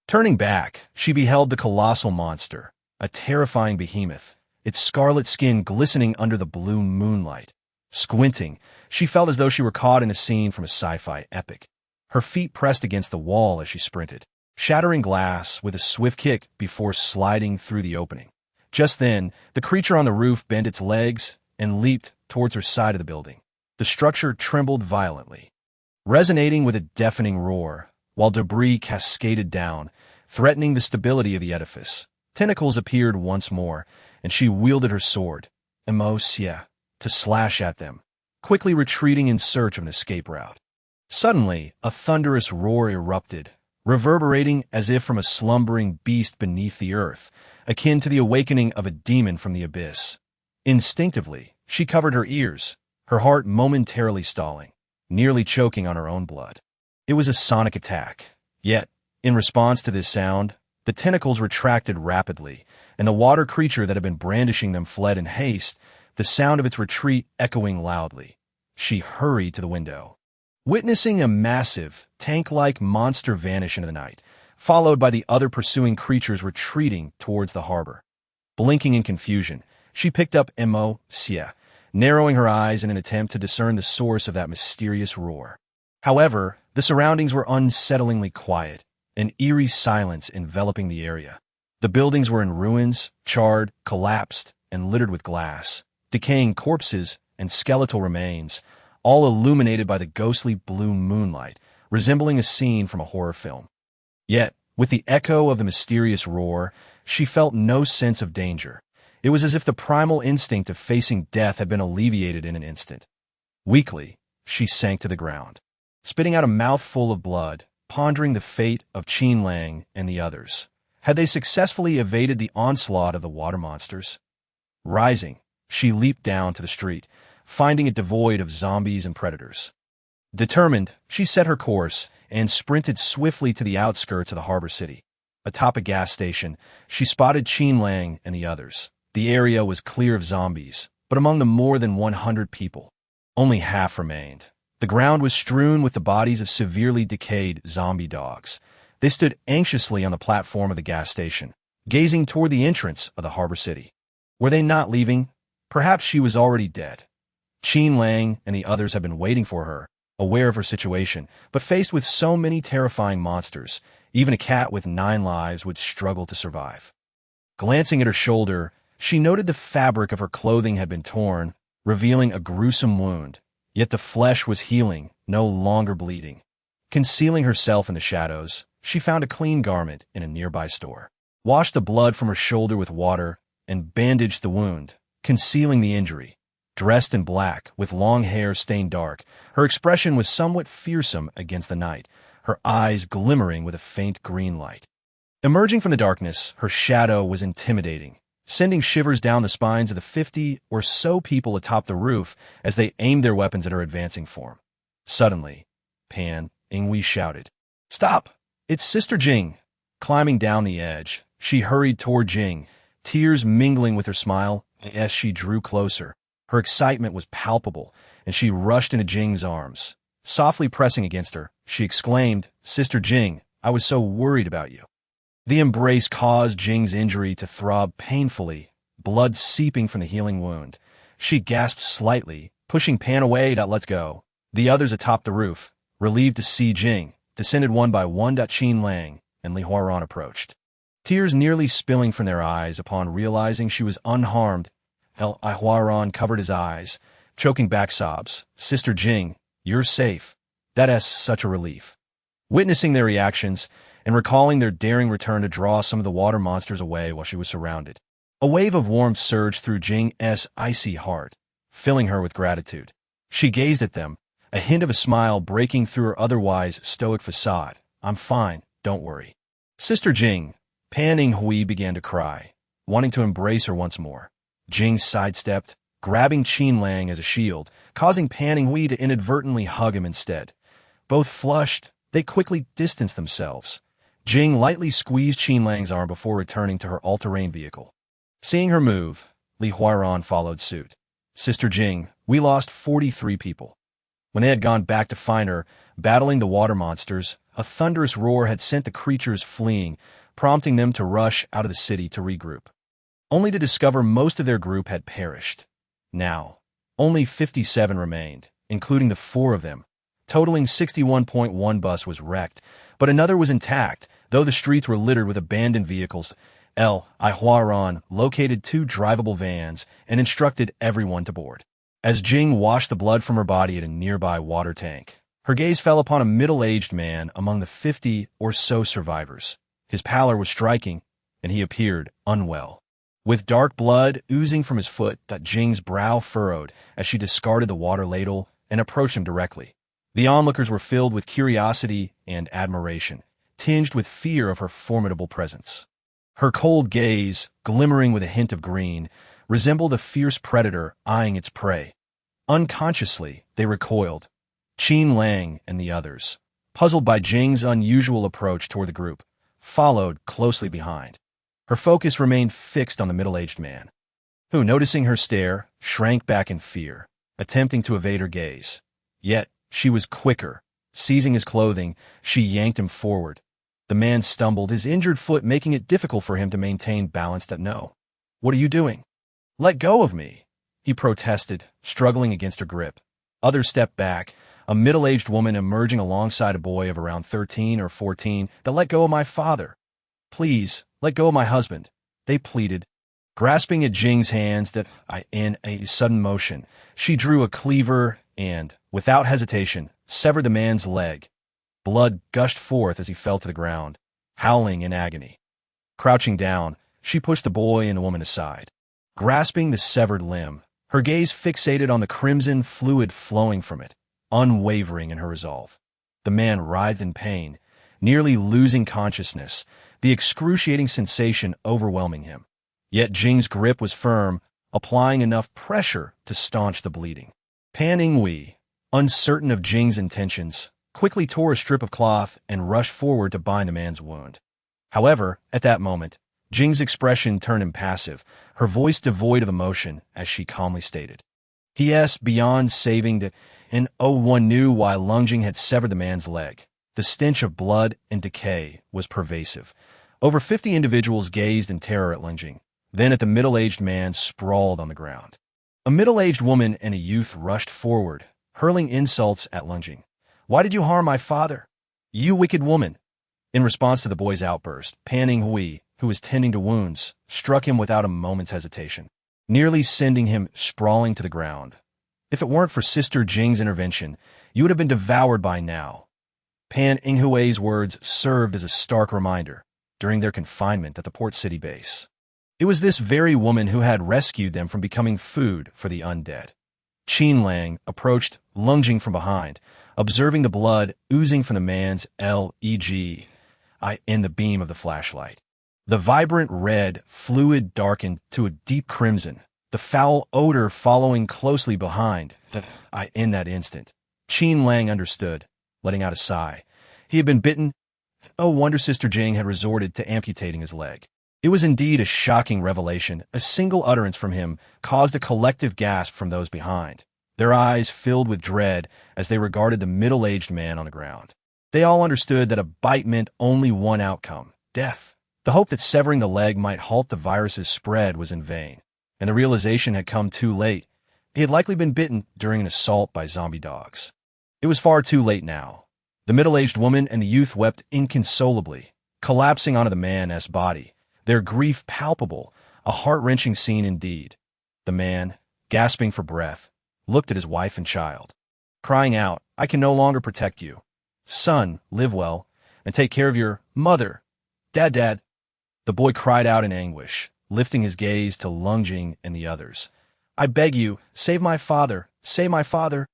Turning back, she beheld the colossal monster, a terrifying behemoth, its scarlet skin glistening under the blue moonlight. Squinting, she felt as though she were caught in a scene from a sci-fi epic. Her feet pressed against the wall as she sprinted, shattering glass with a swift kick before sliding through the opening. Just then, the creature on the roof bent its legs and leaped towards her side of the building. The structure trembled violently, resonating with a deafening roar, while debris cascaded down, threatening the stability of the edifice. Tentacles appeared once more, and she wielded her sword, merciless, to slash at them, quickly retreating in search of an escape route. Suddenly, a thunderous roar erupted, reverberating as if from a slumbering beast beneath the earth, akin to the awakening of a demon from the abyss. Instinctively, she covered her ears, her heart momentarily stalling, nearly choking on her own blood. It was a sonic attack, yet, in response to this sound, the tentacles retracted rapidly, and the water creature that had been brandishing them fled in haste, the sound of its retreat echoing loudly. She hurried to the window, witnessing a massive, tank-like monster vanish into the night, followed by the other pursuing creatures retreating towards the harbor. Blinking in confusion, she picked up merciless, narrowing her eyes in an attempt to discern the source of that mysterious roar. However, the surroundings were unsettlingly quiet, an eerie silence enveloping the area. The buildings were in ruins, charred, collapsed, and littered with glass, decaying corpses, and skeletal remains, all illuminated by the ghostly blue moonlight, resembling a scene from a horror film. Yet, with the echo of the mysterious roar, she felt no sense of danger. It was as if the primal instinct of facing death had been alleviated in an instant. Weakly, she sank to the ground, spitting out a mouthful of blood, pondering the fate of Qin Lang and the others. Had they successfully evaded the onslaught of the water monsters? Rising, she leaped down to the street, finding it devoid of zombies and predators. Determined, she set her course and sprinted swiftly to the outskirts of the harbor city. Atop a gas station, she spotted Qin Lang and the others. The area was clear of zombies, but among the more than 100 people, only half remained. The ground was strewn with the bodies of severely decayed zombie dogs. They stood anxiously on the platform of the gas station, gazing toward the entrance of the harbor city. Were they not leaving? Perhaps she was already dead. Qin Lang and the others had been waiting for her, aware of her situation, but faced with so many terrifying monsters, even a cat with 9 lives would struggle to survive. Glancing at her shoulder, she noted the fabric of her clothing had been torn, revealing a gruesome wound. Yet the flesh was healing, no longer bleeding. Concealing herself in the shadows, she found a clean garment in a nearby store, washed the blood from her shoulder with water, and bandaged the wound, concealing the injury. Dressed in black, with long hair stained dark, her expression was somewhat fearsome against the night, her eyes glimmering with a faint green light. Emerging from the darkness, her shadow was intimidating, sending shivers down the spines of the 50 or so people atop the roof as they aimed their weapons at her advancing form. Suddenly, Pan Inghui shouted, "Stop! It's Sister Jing!" Climbing down the edge, she hurried toward Jing, tears mingling with her smile as she drew closer. Her excitement was palpable, and she rushed into Jing's arms. Softly pressing against her, she exclaimed, "Sister Jing, I was so worried about you." The embrace caused Jing's injury to throb painfully, blood seeping from the healing wound. She gasped slightly, pushing Pan away. "Let's go." The others atop the roof, relieved to see Jing, descended one by one. Qin Lang and Li Huaran approached. tears nearly spilling from their eyes upon realizing she was unharmed. El Ihuaran covered his eyes, choking back sobs. Sister Jing, you're safe. That's such a relief. Witnessing their reactions and recalling their daring return to draw some of the water monsters away while she was surrounded, a wave of warmth surged through Jing's icy heart, filling her with gratitude. She gazed at them, a hint of a smile breaking through her otherwise stoic facade. I'm fine, don't worry. Sister Jing, Pan Hui began to cry, wanting to embrace her once more. Jing sidestepped, grabbing Qin Lang as a shield, causing Pan Hui to inadvertently hug him instead. Both flushed, they quickly distanced themselves. Jing lightly squeezed Qin Lang's arm before returning to her all-terrain vehicle. Seeing her move, Li Huaran followed suit. Sister Jing, we lost 43 people. When they had gone back to find her, battling the water monsters, a thunderous roar had sent the creatures fleeing, prompting them to rush out of the city to regroup, only to discover most of their group had perished. Now, only 57 remained, including the 4 of them. Totaling 61.1 bus was wrecked, but another was intact, though the streets were littered with abandoned vehicles. El Ihuaran located 2 drivable vans and instructed everyone to board. As Jing washed the blood from her body at a nearby water tank, her gaze fell upon a middle-aged man among the 50 or so survivors. His pallor was striking, and he appeared unwell. With dark blood oozing from his foot, Jing's brow furrowed as she discarded the water ladle and approached him directly. The onlookers were filled with curiosity and admiration, tinged with fear of her formidable presence. Her cold gaze, glimmering with a hint of green, resembled a fierce predator eyeing its prey. Unconsciously, they recoiled. Qin Lang and the others, puzzled by Jing's unusual approach toward the group, followed closely behind. Her focus remained fixed on the middle-aged man, who, noticing her stare, shrank back in fear, attempting to evade her gaze. Yet, she was quicker. Seizing his clothing, she yanked him forward. The man stumbled, his injured foot making it difficult for him to maintain balance. No. What are you doing? Let go of me, he protested, struggling against her grip. Others stepped back, a middle-aged woman emerging alongside a boy of around 13 or 14. Let go of my father. Please, let go of my husband, they pleaded. Grasping at Jing's hands in a sudden motion, she drew a cleaver and, without hesitation, severed the man's leg. Blood gushed forth as he fell to the ground, howling in agony. Crouching down, she pushed the boy and the woman aside. Grasping the severed limb, her gaze fixated on the crimson fluid flowing from it, unwavering in her resolve. The man writhed in pain, nearly losing consciousness, the excruciating sensation overwhelming him. Yet Jing's grip was firm, applying enough pressure to staunch the bleeding. Pan Hui, uncertain of Jing's intentions, quickly tore a strip of cloth and rushed forward to bind the man's wound. However, at that moment, Jing's expression turned impassive, her voice devoid of emotion, as she calmly stated. P.S. Beyond saving and one knew why lunging had severed the man's leg. The stench of blood and decay was pervasive. Over 50 individuals gazed in terror at lunging, then at the middle-aged man sprawled on the ground. A middle-aged woman and a youth rushed forward, hurling insults at lunging. Why did you harm my father? You wicked woman! In response to the boy's outburst, Pan Hui, who was tending to wounds, struck him without a moment's hesitation, nearly sending him sprawling to the ground. If it weren't for Sister Jing's intervention, you would have been devoured by now. Pan Hui's words served as a stark reminder during their confinement at the Port City base. It was this very woman who had rescued them from becoming food for the undead. Qin Lang approached, lunging from behind, observing the blood oozing from the man's leg in the beam of the flashlight. The vibrant red fluid darkened to a deep crimson, the foul odor following closely behind. In that instant, Qin Lang understood, letting out a sigh. He had been bitten. Oh wonder Sister Jing had resorted to amputating his leg. It was indeed a shocking revelation. A single utterance from him caused a collective gasp from those behind. Their eyes filled with dread as they regarded the middle-aged man on the ground. They all understood that a bite meant only one outcome, death. The hope that severing the leg might halt the virus's spread was in vain, and the realization had come too late. He had likely been bitten during an assault by zombie dogs. It was far too late now. The middle-aged woman and the youth wept inconsolably, collapsing onto the man's body, their grief palpable, a heart-wrenching scene indeed. The man, gasping for breath, looked at his wife and child, crying out, "I can no longer protect you. Son, live well, and take care of your mother. Dad." The boy cried out in anguish, lifting his gaze to Lung Jing and the others. "I beg you, save my father, save my father."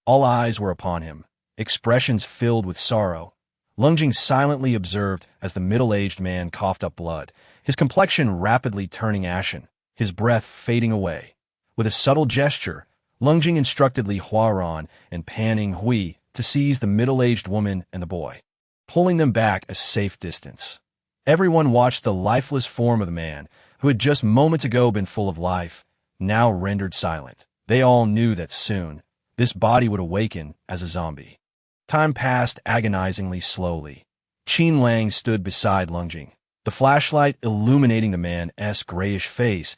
All eyes were upon him, expressions filled with sorrow. Lung Jing silently observed as the middle-aged man coughed up blood, his complexion rapidly turning ashen, his breath fading away. With a subtle gesture, Lung Jing instructed Li Huaran and Pan Ing Hui to seize the middle-aged woman and the boy, pulling them back a safe distance. Everyone watched the lifeless form of the man, who had just moments ago been full of life, now rendered silent. They all knew that soon, this body would awaken as a zombie. Time passed agonizingly slowly. Qin Lang stood beside Lung Jing, the flashlight illuminating the man's grayish face.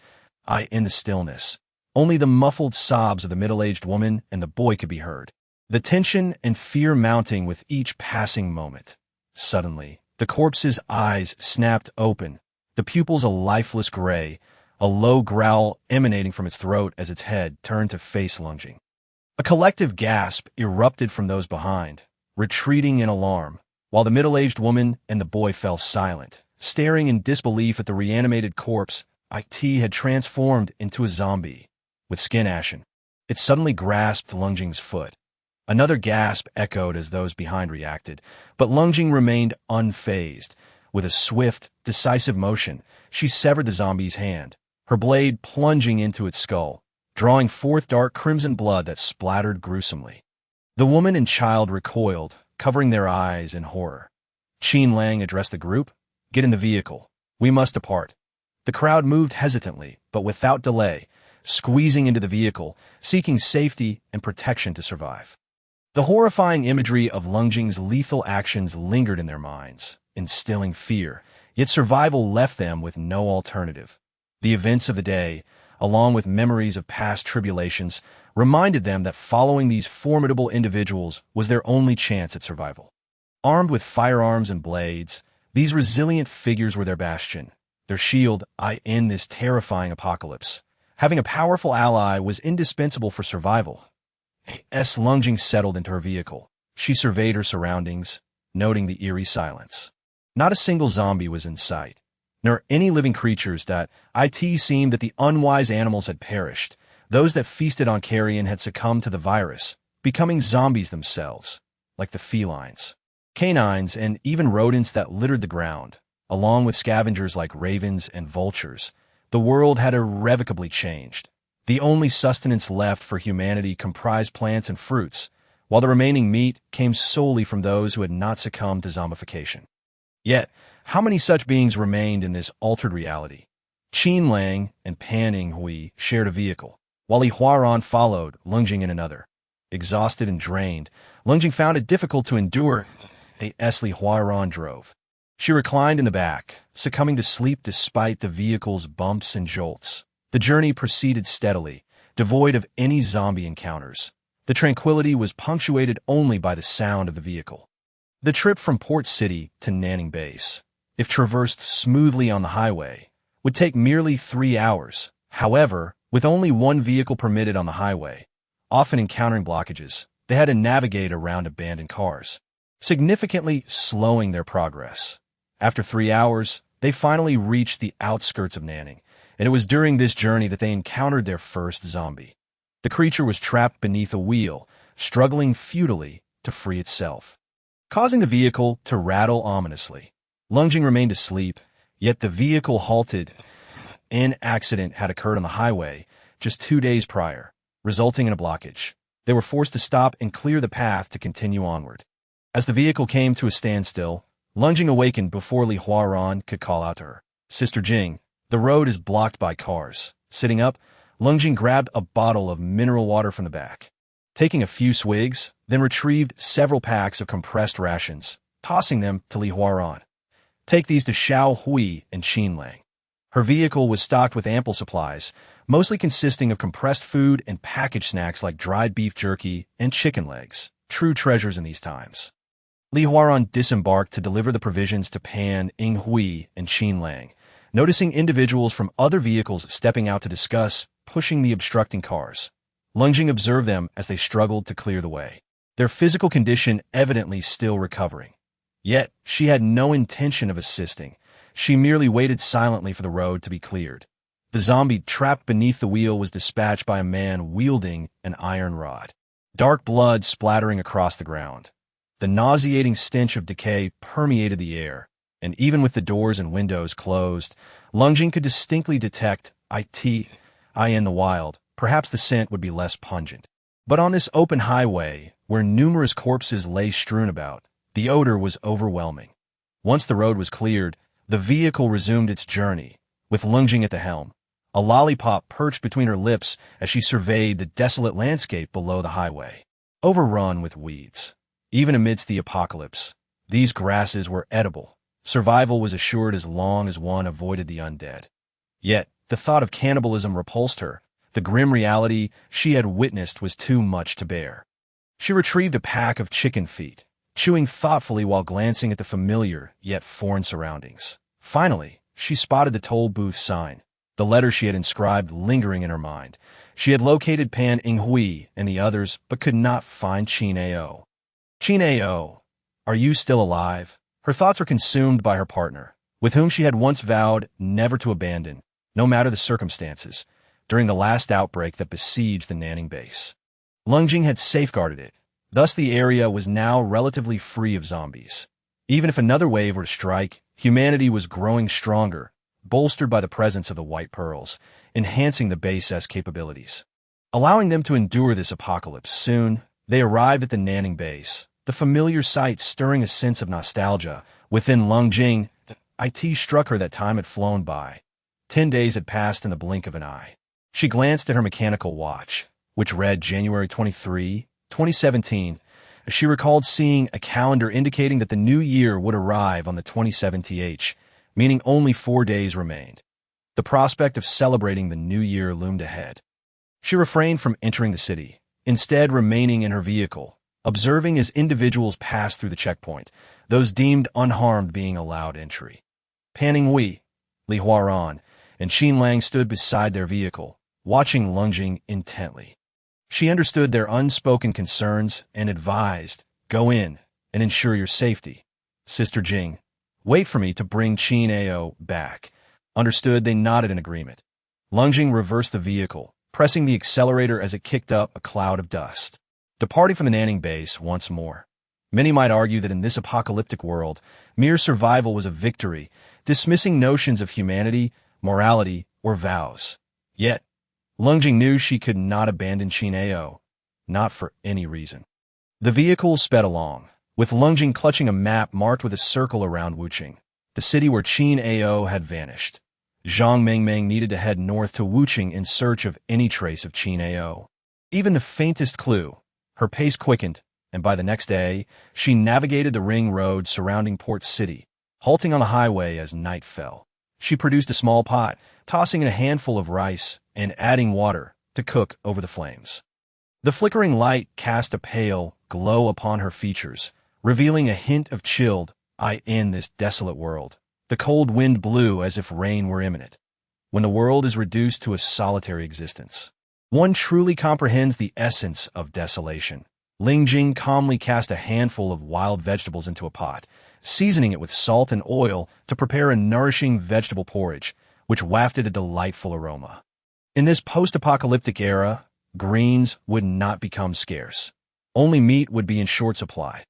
In the stillness, only the muffled sobs of the middle-aged woman and the boy could be heard, the tension and fear mounting with each passing moment. Suddenly, the corpse's eyes snapped open, the pupils a lifeless gray, a low growl emanating from its throat as its head turned to face Lung Jing. A collective gasp erupted from those behind, retreating in alarm, while the middle-aged woman and the boy fell silent, staring in disbelief at the reanimated corpse. It had transformed into a zombie, with skin ashen. It suddenly grasped Lung Jing's foot. Another gasp echoed as those behind reacted, but Lung Jing remained unfazed. With a swift, decisive motion, she severed the zombie's hand, her blade plunging into its skull, drawing forth dark crimson blood that splattered gruesomely. The woman and child recoiled, covering their eyes in horror. Qin Lang addressed the group. "Get in the vehicle. We must depart." The crowd moved hesitantly, but without delay, squeezing into the vehicle, seeking safety and protection to survive. The horrifying imagery of Lung Jing's lethal actions lingered in their minds, instilling fear, yet survival left them with no alternative. The events of the day, along with memories of past tribulations, reminded them that following these formidable individuals was their only chance at survival. Armed with firearms and blades, these resilient figures were their bastion, their shield in this terrifying apocalypse. Having a powerful ally was indispensable for survival. As Lung Jing settled into her vehicle, she surveyed her surroundings, noting the eerie silence. Not a single zombie was in sight, nor any living creatures. That it seemed that the unwise animals had perished. Those that feasted on carrion had succumbed to the virus, becoming zombies themselves, like the felines, canines, and even rodents that littered the ground, along with scavengers like ravens and vultures. The world had irrevocably changed. The only sustenance left for humanity comprised plants and fruits, while the remaining meat came solely from those who had not succumbed to zombification. Yet, how many such beings remained in this altered reality? Qin Lang and Pan Ing Hui shared a vehicle, while Li Huaran followed, Lung Jing in another. Exhausted and drained, Lung Jing found it difficult to endure as Li Huaran drove. She reclined in the back, succumbing to sleep despite the vehicle's bumps and jolts. The journey proceeded steadily, devoid of any zombie encounters. The tranquility was punctuated only by the sound of the vehicle. The trip from Port City to Nanning Base, if traversed smoothly on the highway, would take merely 3 hours. However, with only one vehicle permitted on the highway, often encountering blockages, they had to navigate around abandoned cars, significantly slowing their progress. After 3 hours, they finally reached the outskirts of Nanning, and it was during this journey that they encountered their first zombie. The creature was trapped beneath a wheel, struggling futilely to free itself, causing the vehicle to rattle ominously. Lung Jing remained asleep, yet the vehicle halted. An accident had occurred on the highway just 2 days prior, resulting in a blockage. They were forced to stop and clear the path to continue onward. As the vehicle came to a standstill, Lung Jing awakened before Li Huaran could call out to her. "Sister Jing, the road is blocked by cars." Sitting up, Lung Jing grabbed a bottle of mineral water from the back, taking a few swigs, then retrieved several packs of compressed rations, tossing them to Li Huaran. "Take these to Xiao Hui and Qin Lang." Her vehicle was stocked with ample supplies, mostly consisting of compressed food and packaged snacks like dried beef jerky and chicken legs, true treasures in these times. Li Huaran disembarked to deliver the provisions to Pan Ing Hui and Qin Lang, noticing individuals from other vehicles stepping out to discuss pushing the obstructing cars. Lung Jing observed them as they struggled to clear the way, their physical condition evidently still recovering. Yet, she had no intention of assisting. She merely waited silently for the road to be cleared. The zombie trapped beneath the wheel was dispatched by a man wielding an iron rod. Dark blood splattering across the ground. The nauseating stench of decay permeated the air, and even with the doors and windows closed, Lung Jing could distinctly detect it in the wild. Perhaps the scent would be less pungent. But on this open highway, where numerous corpses lay strewn about, the odor was overwhelming. Once the road was cleared, the vehicle resumed its journey, with Lung Jing at the helm, a lollipop perched between her lips as she surveyed the desolate landscape below the highway, overrun with weeds. Even amidst the apocalypse, these grasses were edible. Survival was assured as long as one avoided the undead. Yet, the thought of cannibalism repulsed her. The grim reality she had witnessed was too much to bear. She retrieved a pack of chicken feet, chewing thoughtfully while glancing at the familiar yet foreign surroundings. Finally, she spotted the toll booth sign, the letter she had inscribed lingering in her mind. She had located Pan Inghui and the others, but could not find Qin Ao. Qin Ao, are you still alive? Her thoughts were consumed by her partner, with whom she had once vowed never to abandon, no matter the circumstances, during the last outbreak that besieged the Nanning base. Lung Jing had safeguarded it. Thus the area was now relatively free of zombies. Even if another wave were to strike, humanity was growing stronger, bolstered by the presence of the White Pearls, enhancing the base's capabilities. Allowing them to endure this apocalypse, soon, they arrived at the Nanning base, the familiar sight stirring a sense of nostalgia. Within Lung Jing, it struck her that time had flown by. 10 days had passed in the blink of an eye. She glanced at her mechanical watch, which read January 23, 2017, as she recalled seeing a calendar indicating that the new year would arrive on the 27th, meaning only 4 days remained. The prospect of celebrating the new year loomed ahead. She refrained from entering the city, instead remaining in her vehicle, observing as individuals passed through the checkpoint, those deemed unharmed being allowed entry. Pan Inghui, Li Huaran, and Xin Lang stood beside their vehicle, watching Lung Jing intently. She understood their unspoken concerns and advised, "Go in and ensure your safety. Sister Jing, wait for me to bring Qin Ao back." Understood, they nodded in agreement. Lung Jing reversed the vehicle, pressing the accelerator as it kicked up a cloud of dust, departing from the Nanning base once more. Many might argue that in this apocalyptic world, mere survival was a victory, dismissing notions of humanity, morality, or vows. Yet, Lung Jing knew she could not abandon Qin Ao, not for any reason. The vehicle sped along, with Lung Jing clutching a map marked with a circle around Wuqing, the city where Qin Ao had vanished. Zhang Mengmeng needed to head north to Wuqing in search of any trace of Qin Ao. Even the faintest clue. Her pace quickened, and by the next day, she navigated the ring road surrounding Port City, halting on the highway as night fell. She produced a small pot, tossing in a handful of rice and adding water to cook over the flames. The flickering light cast a pale glow upon her features, revealing a hint of chilled in this desolate world. The cold wind blew as if rain were imminent. When the world is reduced to a solitary existence, one truly comprehends the essence of desolation. Lung Jing calmly cast a handful of wild vegetables into a pot, seasoning it with salt and oil to prepare a nourishing vegetable porridge, which wafted a delightful aroma. In this post-apocalyptic era, greens would not become scarce. Only meat would be in short supply.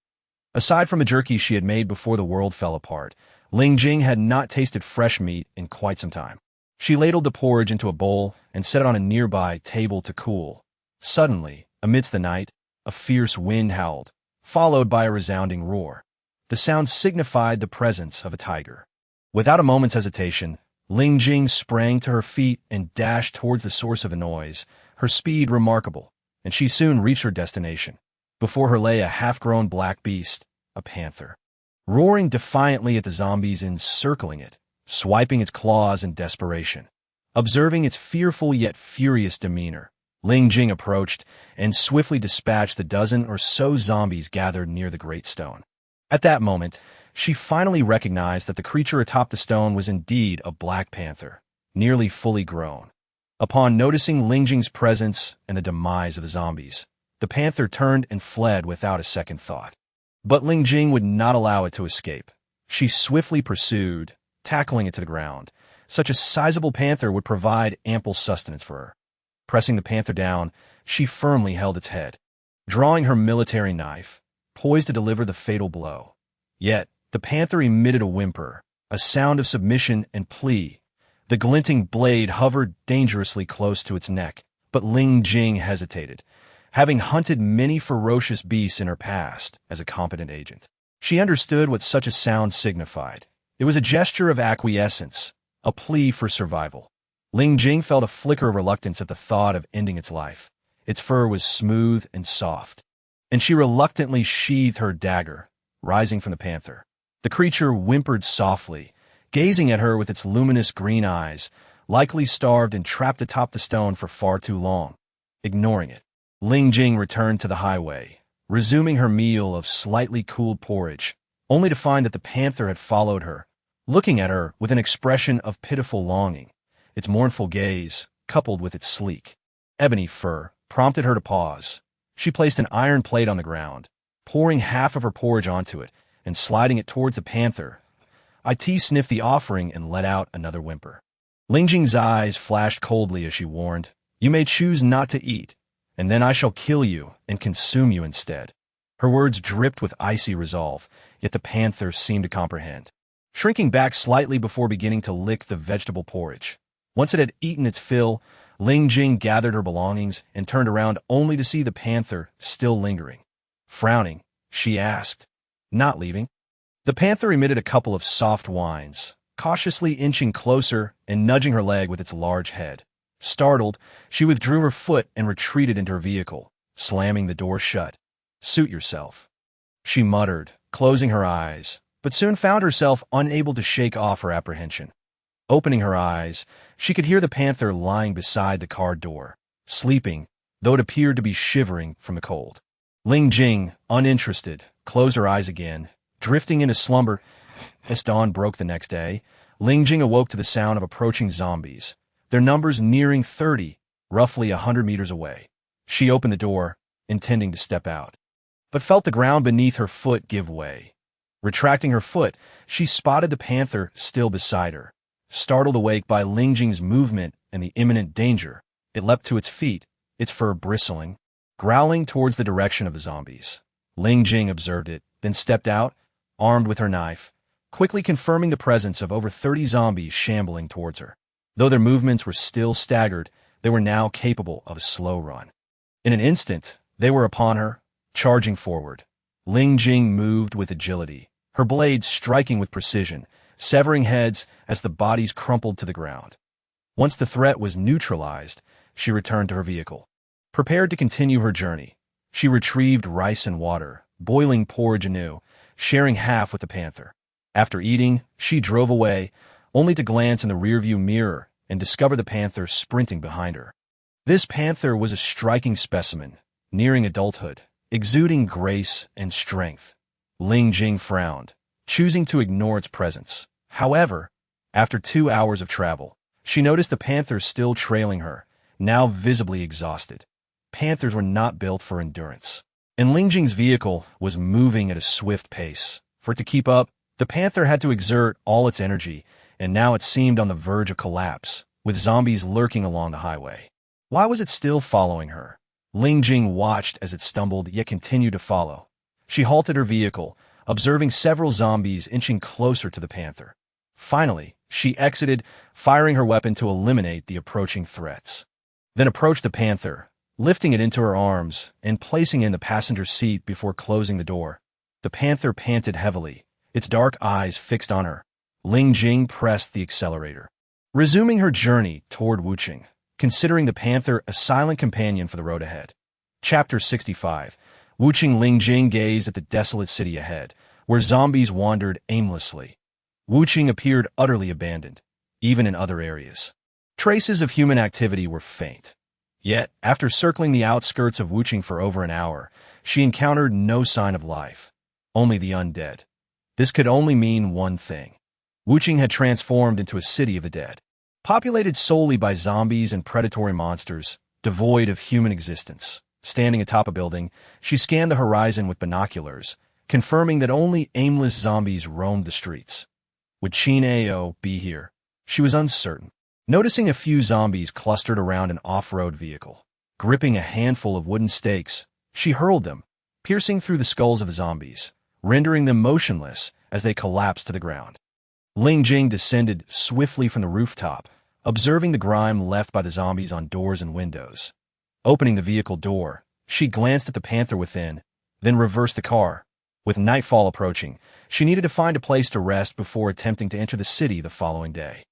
Aside from a jerky she had made before the world fell apart, Lung Jing had not tasted fresh meat in quite some time. She ladled the porridge into a bowl and set it on a nearby table to cool. Suddenly, amidst the night, a fierce wind howled, followed by a resounding roar. The sound signified the presence of a tiger. Without a moment's hesitation, Lung Jing sprang to her feet and dashed towards the source of the noise, her speed remarkable, and she soon reached her destination. Before her lay a half-grown black beast, a panther, roaring defiantly at the zombies encircling it, swiping its claws in desperation. Observing its fearful yet furious demeanor, Lung Jing approached and swiftly dispatched the dozen or so zombies gathered near the great stone. At that moment, she finally recognized that the creature atop the stone was indeed a black panther, nearly fully grown. Upon noticing Ling Jing's presence and the demise of the zombies, the panther turned and fled without a second thought. But Ling Jing would not allow it to escape. She swiftly pursued, tackling it to the ground. Such a sizable panther would provide ample sustenance for her. Pressing the panther down, she firmly held its head, drawing her military knife, poised to deliver the fatal blow. Yet, the panther emitted a whimper, a sound of submission and plea. The glinting blade hovered dangerously close to its neck, but Ling Jing hesitated, having hunted many ferocious beasts in her past as a competent agent. She understood what such a sound signified. It was a gesture of acquiescence, a plea for survival. Ling Jing felt a flicker of reluctance at the thought of ending its life. Its fur was smooth and soft, and she reluctantly sheathed her dagger, rising from the panther. The creature whimpered softly, gazing at her with its luminous green eyes, likely starved and trapped atop the stone for far too long. Ignoring it, Ling Jing returned to the highway, resuming her meal of slightly cooled porridge, only to find that the panther had followed her, looking at her with an expression of pitiful longing. Its mournful gaze, coupled with its sleek, ebony fur, prompted her to pause. She placed an iron plate on the ground, pouring half of her porridge onto it and sliding it towards the panther. It sniffed the offering and let out another whimper. Ling Jing's eyes flashed coldly as she warned, "You may choose not to eat, and then I shall kill you and consume you instead." Her words dripped with icy resolve, yet the panther seemed to comprehend, shrinking back slightly before beginning to lick the vegetable porridge. Once it had eaten its fill, Ling Jing gathered her belongings and turned around only to see the panther still lingering. Frowning, she asked, "Not leaving?" The panther emitted a couple of soft whines, cautiously inching closer and nudging her leg with its large head. Startled, she withdrew her foot and retreated into her vehicle, slamming the door shut. "Suit yourself," she muttered, closing her eyes, but soon found herself unable to shake off her apprehension. Opening her eyes, she could hear the panther lying beside the car door, sleeping, though it appeared to be shivering from the cold. Ling Jing, uninterested, closed her eyes again, drifting into slumber. As dawn broke the next day, Ling Jing awoke to the sound of approaching zombies, their numbers nearing 30, roughly 100 meters away. She opened the door, intending to step out, but felt the ground beneath her foot give way. Retracting her foot, she spotted the panther still beside her. Startled awake by Ling Jing's movement and the imminent danger, it leapt to its feet, its fur bristling, growling towards the direction of the zombies. Ling Jing observed it, then stepped out, armed with her knife, quickly confirming the presence of over 30 zombies shambling towards her. Though their movements were still staggered, they were now capable of a slow run. In an instant, they were upon her, charging forward. Ling Jing moved with agility, her blades striking with precision, severing heads as the bodies crumpled to the ground. Once the threat was neutralized, she returned to her vehicle. Prepared to continue her journey, she retrieved rice and water, boiling porridge anew, sharing half with the panther. After eating, she drove away, only to glance in the rearview mirror and discover the panther sprinting behind her. This panther was a striking specimen, nearing adulthood, exuding grace and strength. Ling Jing frowned, choosing to ignore its presence. However, after 2 hours of travel, she noticed the panther still trailing her, now visibly exhausted. Panthers were not built for endurance, and Ling Jing's vehicle was moving at a swift pace. For it to keep up, the panther had to exert all its energy, and now it seemed on the verge of collapse, with zombies lurking along the highway. Why was it still following her? Ling Jing watched as it stumbled yet continued to follow. She halted her vehicle, observing several zombies inching closer to the panther. Finally, she exited, firing her weapon to eliminate the approaching threats. Then approached the panther, lifting it into her arms and placing it in the passenger seat before closing the door. The panther panted heavily, its dark eyes fixed on her. Ling Jing pressed the accelerator, resuming her journey toward Wuching, considering the panther a silent companion for the road ahead. Chapter 65. Wuching. Ling Jing gazed at the desolate city ahead, where zombies wandered aimlessly. Wuching appeared utterly abandoned, even in other areas. Traces of human activity were faint. Yet, after circling the outskirts of Wuching for over an hour, she encountered no sign of life. only the undead. This could only mean one thing. Wuching had transformed into a city of the dead, populated solely by zombies and predatory monsters, devoid of human existence. Standing atop a building, she scanned the horizon with binoculars, confirming that only aimless zombies roamed the streets. Would Chin Ao be here? She was uncertain. Noticing a few zombies clustered around an off-road vehicle, gripping a handful of wooden stakes, she hurled them, piercing through the skulls of the zombies, rendering them motionless as they collapsed to the ground. Ling Jing descended swiftly from the rooftop, observing the grime left by the zombies on doors and windows. Opening the vehicle door, she glanced at the panther within, then reversed the car. With nightfall approaching, she needed to find a place to rest before attempting to enter the city the following day.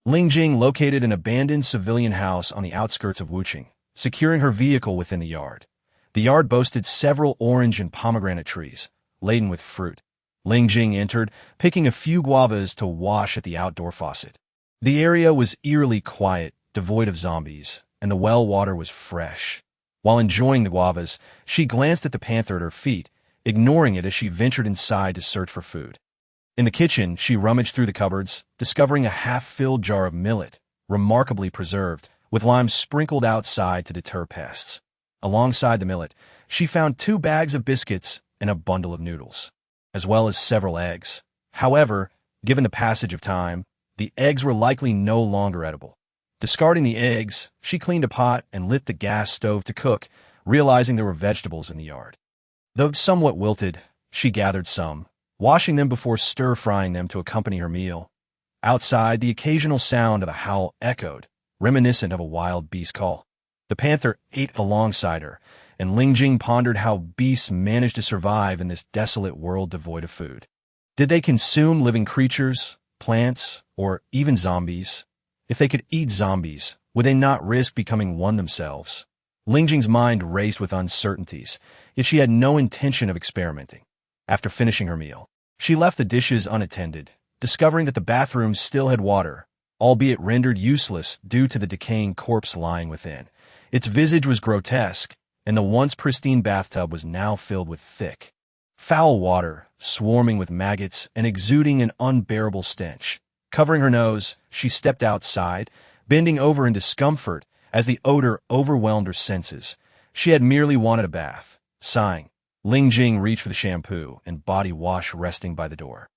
Ling Jing located an abandoned civilian house on the outskirts of Wuching, securing her vehicle within the yard. The yard boasted several orange and pomegranate trees, laden with fruit. Ling Jing entered, picking a few guavas to wash at the outdoor faucet. The area was eerily quiet, devoid of zombies, and the well water was fresh. While enjoying the guavas, she glanced at the panther at her feet, ignoring it as she ventured inside to search for food. In the kitchen, she rummaged through the cupboards, discovering a half-filled jar of millet, remarkably preserved, with limes sprinkled outside to deter pests. Alongside the millet, she found 2 bags of biscuits and a bundle of noodles, as well as several eggs. However, given the passage of time, the eggs were likely no longer edible. Discarding the eggs, she cleaned a pot and lit the gas stove to cook, realizing there were vegetables in the yard. Though somewhat wilted, she gathered some, washing them before stir-frying them to accompany her meal. Outside, the occasional sound of a howl echoed, reminiscent of a wild beast call. The panther ate alongside her, and Ling Jing pondered how beasts managed to survive in this desolate world devoid of food. Did they consume living creatures, plants, or even zombies? If they could eat zombies, would they not risk becoming one themselves? Ling Jing's mind raced with uncertainties, yet she had no intention of experimenting. After finishing her meal, she left the dishes unattended, discovering that the bathroom still had water, albeit rendered useless due to the decaying corpse lying within. Its visage was grotesque, and the once pristine bathtub was now filled with thick, foul water, swarming with maggots and exuding an unbearable stench. Covering her nose, she stepped outside, bending over in discomfort as the odor overwhelmed her senses. She had merely wanted a bath. Sighing, Ling Jing reached for the shampoo and body wash resting by the door,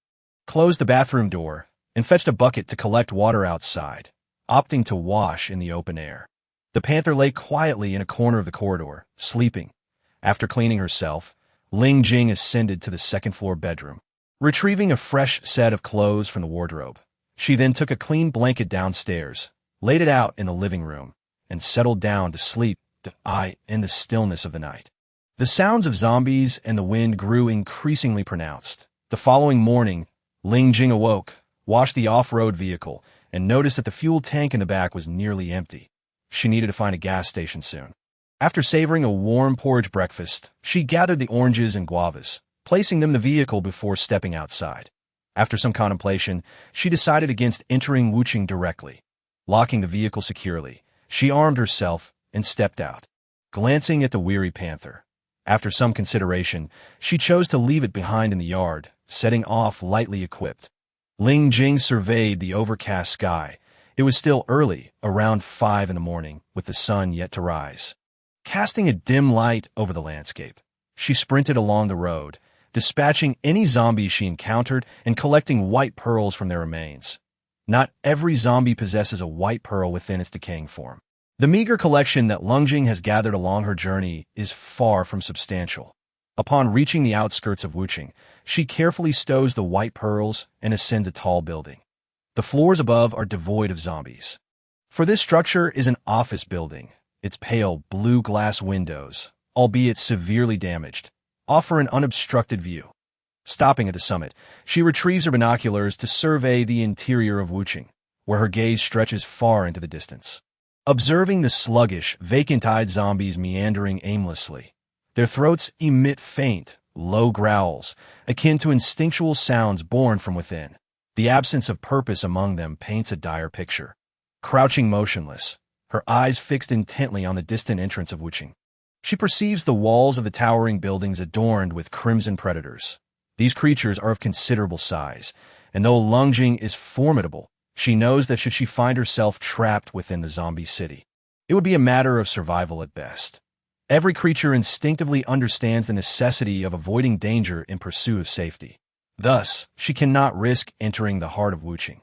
closed the bathroom door, and fetched a bucket to collect water outside, opting to wash in the open air. The panther lay quietly in a corner of the corridor, sleeping. After cleaning herself, Ling Jing ascended to the second-floor bedroom, retrieving a fresh set of clothes from the wardrobe. She then took a clean blanket downstairs, laid it out in the living room, and settled down to sleep in the stillness of the night. The sounds of zombies and the wind grew increasingly pronounced. The following morning, Ling Jing awoke, washed the off-road vehicle, and noticed that the fuel tank in the back was nearly empty. She needed to find a gas station soon. After savoring a warm porridge breakfast, she gathered the oranges and guavas, placing them in the vehicle before stepping outside. After some contemplation, she decided against entering Wuching directly. Locking the vehicle securely, she armed herself and stepped out, glancing at the weary panther. After some consideration, she chose to leave it behind in the yard, setting off lightly equipped. Ling Jing surveyed the overcast sky. It was still early, around 5 in the morning, with the sun yet to rise, casting a dim light over the landscape. She sprinted along the road, dispatching any zombies she encountered and collecting white pearls from their remains. Not every zombie possesses a white pearl within its decaying form. The meager collection that Ling Jing has gathered along her journey is far from substantial. Upon reaching the outskirts of Wuching, she carefully stows the white pearls and ascends a tall building. The floors above are devoid of zombies. For this structure is an office building. Its pale blue glass windows, albeit severely damaged, offer an unobstructed view. Stopping at the summit, she retrieves her binoculars to survey the interior of Wuching, where her gaze stretches far into the distance. Observing the sluggish, vacant-eyed zombies meandering aimlessly, their throats emit faint, low growls, akin to instinctual sounds born from within. The absence of purpose among them paints a dire picture. Crouching motionless, her eyes fixed intently on the distant entrance of Wuching, she perceives the walls of the towering buildings adorned with crimson predators. These creatures are of considerable size, and though Lung Jing is formidable, she knows that should she find herself trapped within the zombie city, it would be a matter of survival at best. Every creature instinctively understands the necessity of avoiding danger in pursuit of safety. Thus, she cannot risk entering the heart of Wuching.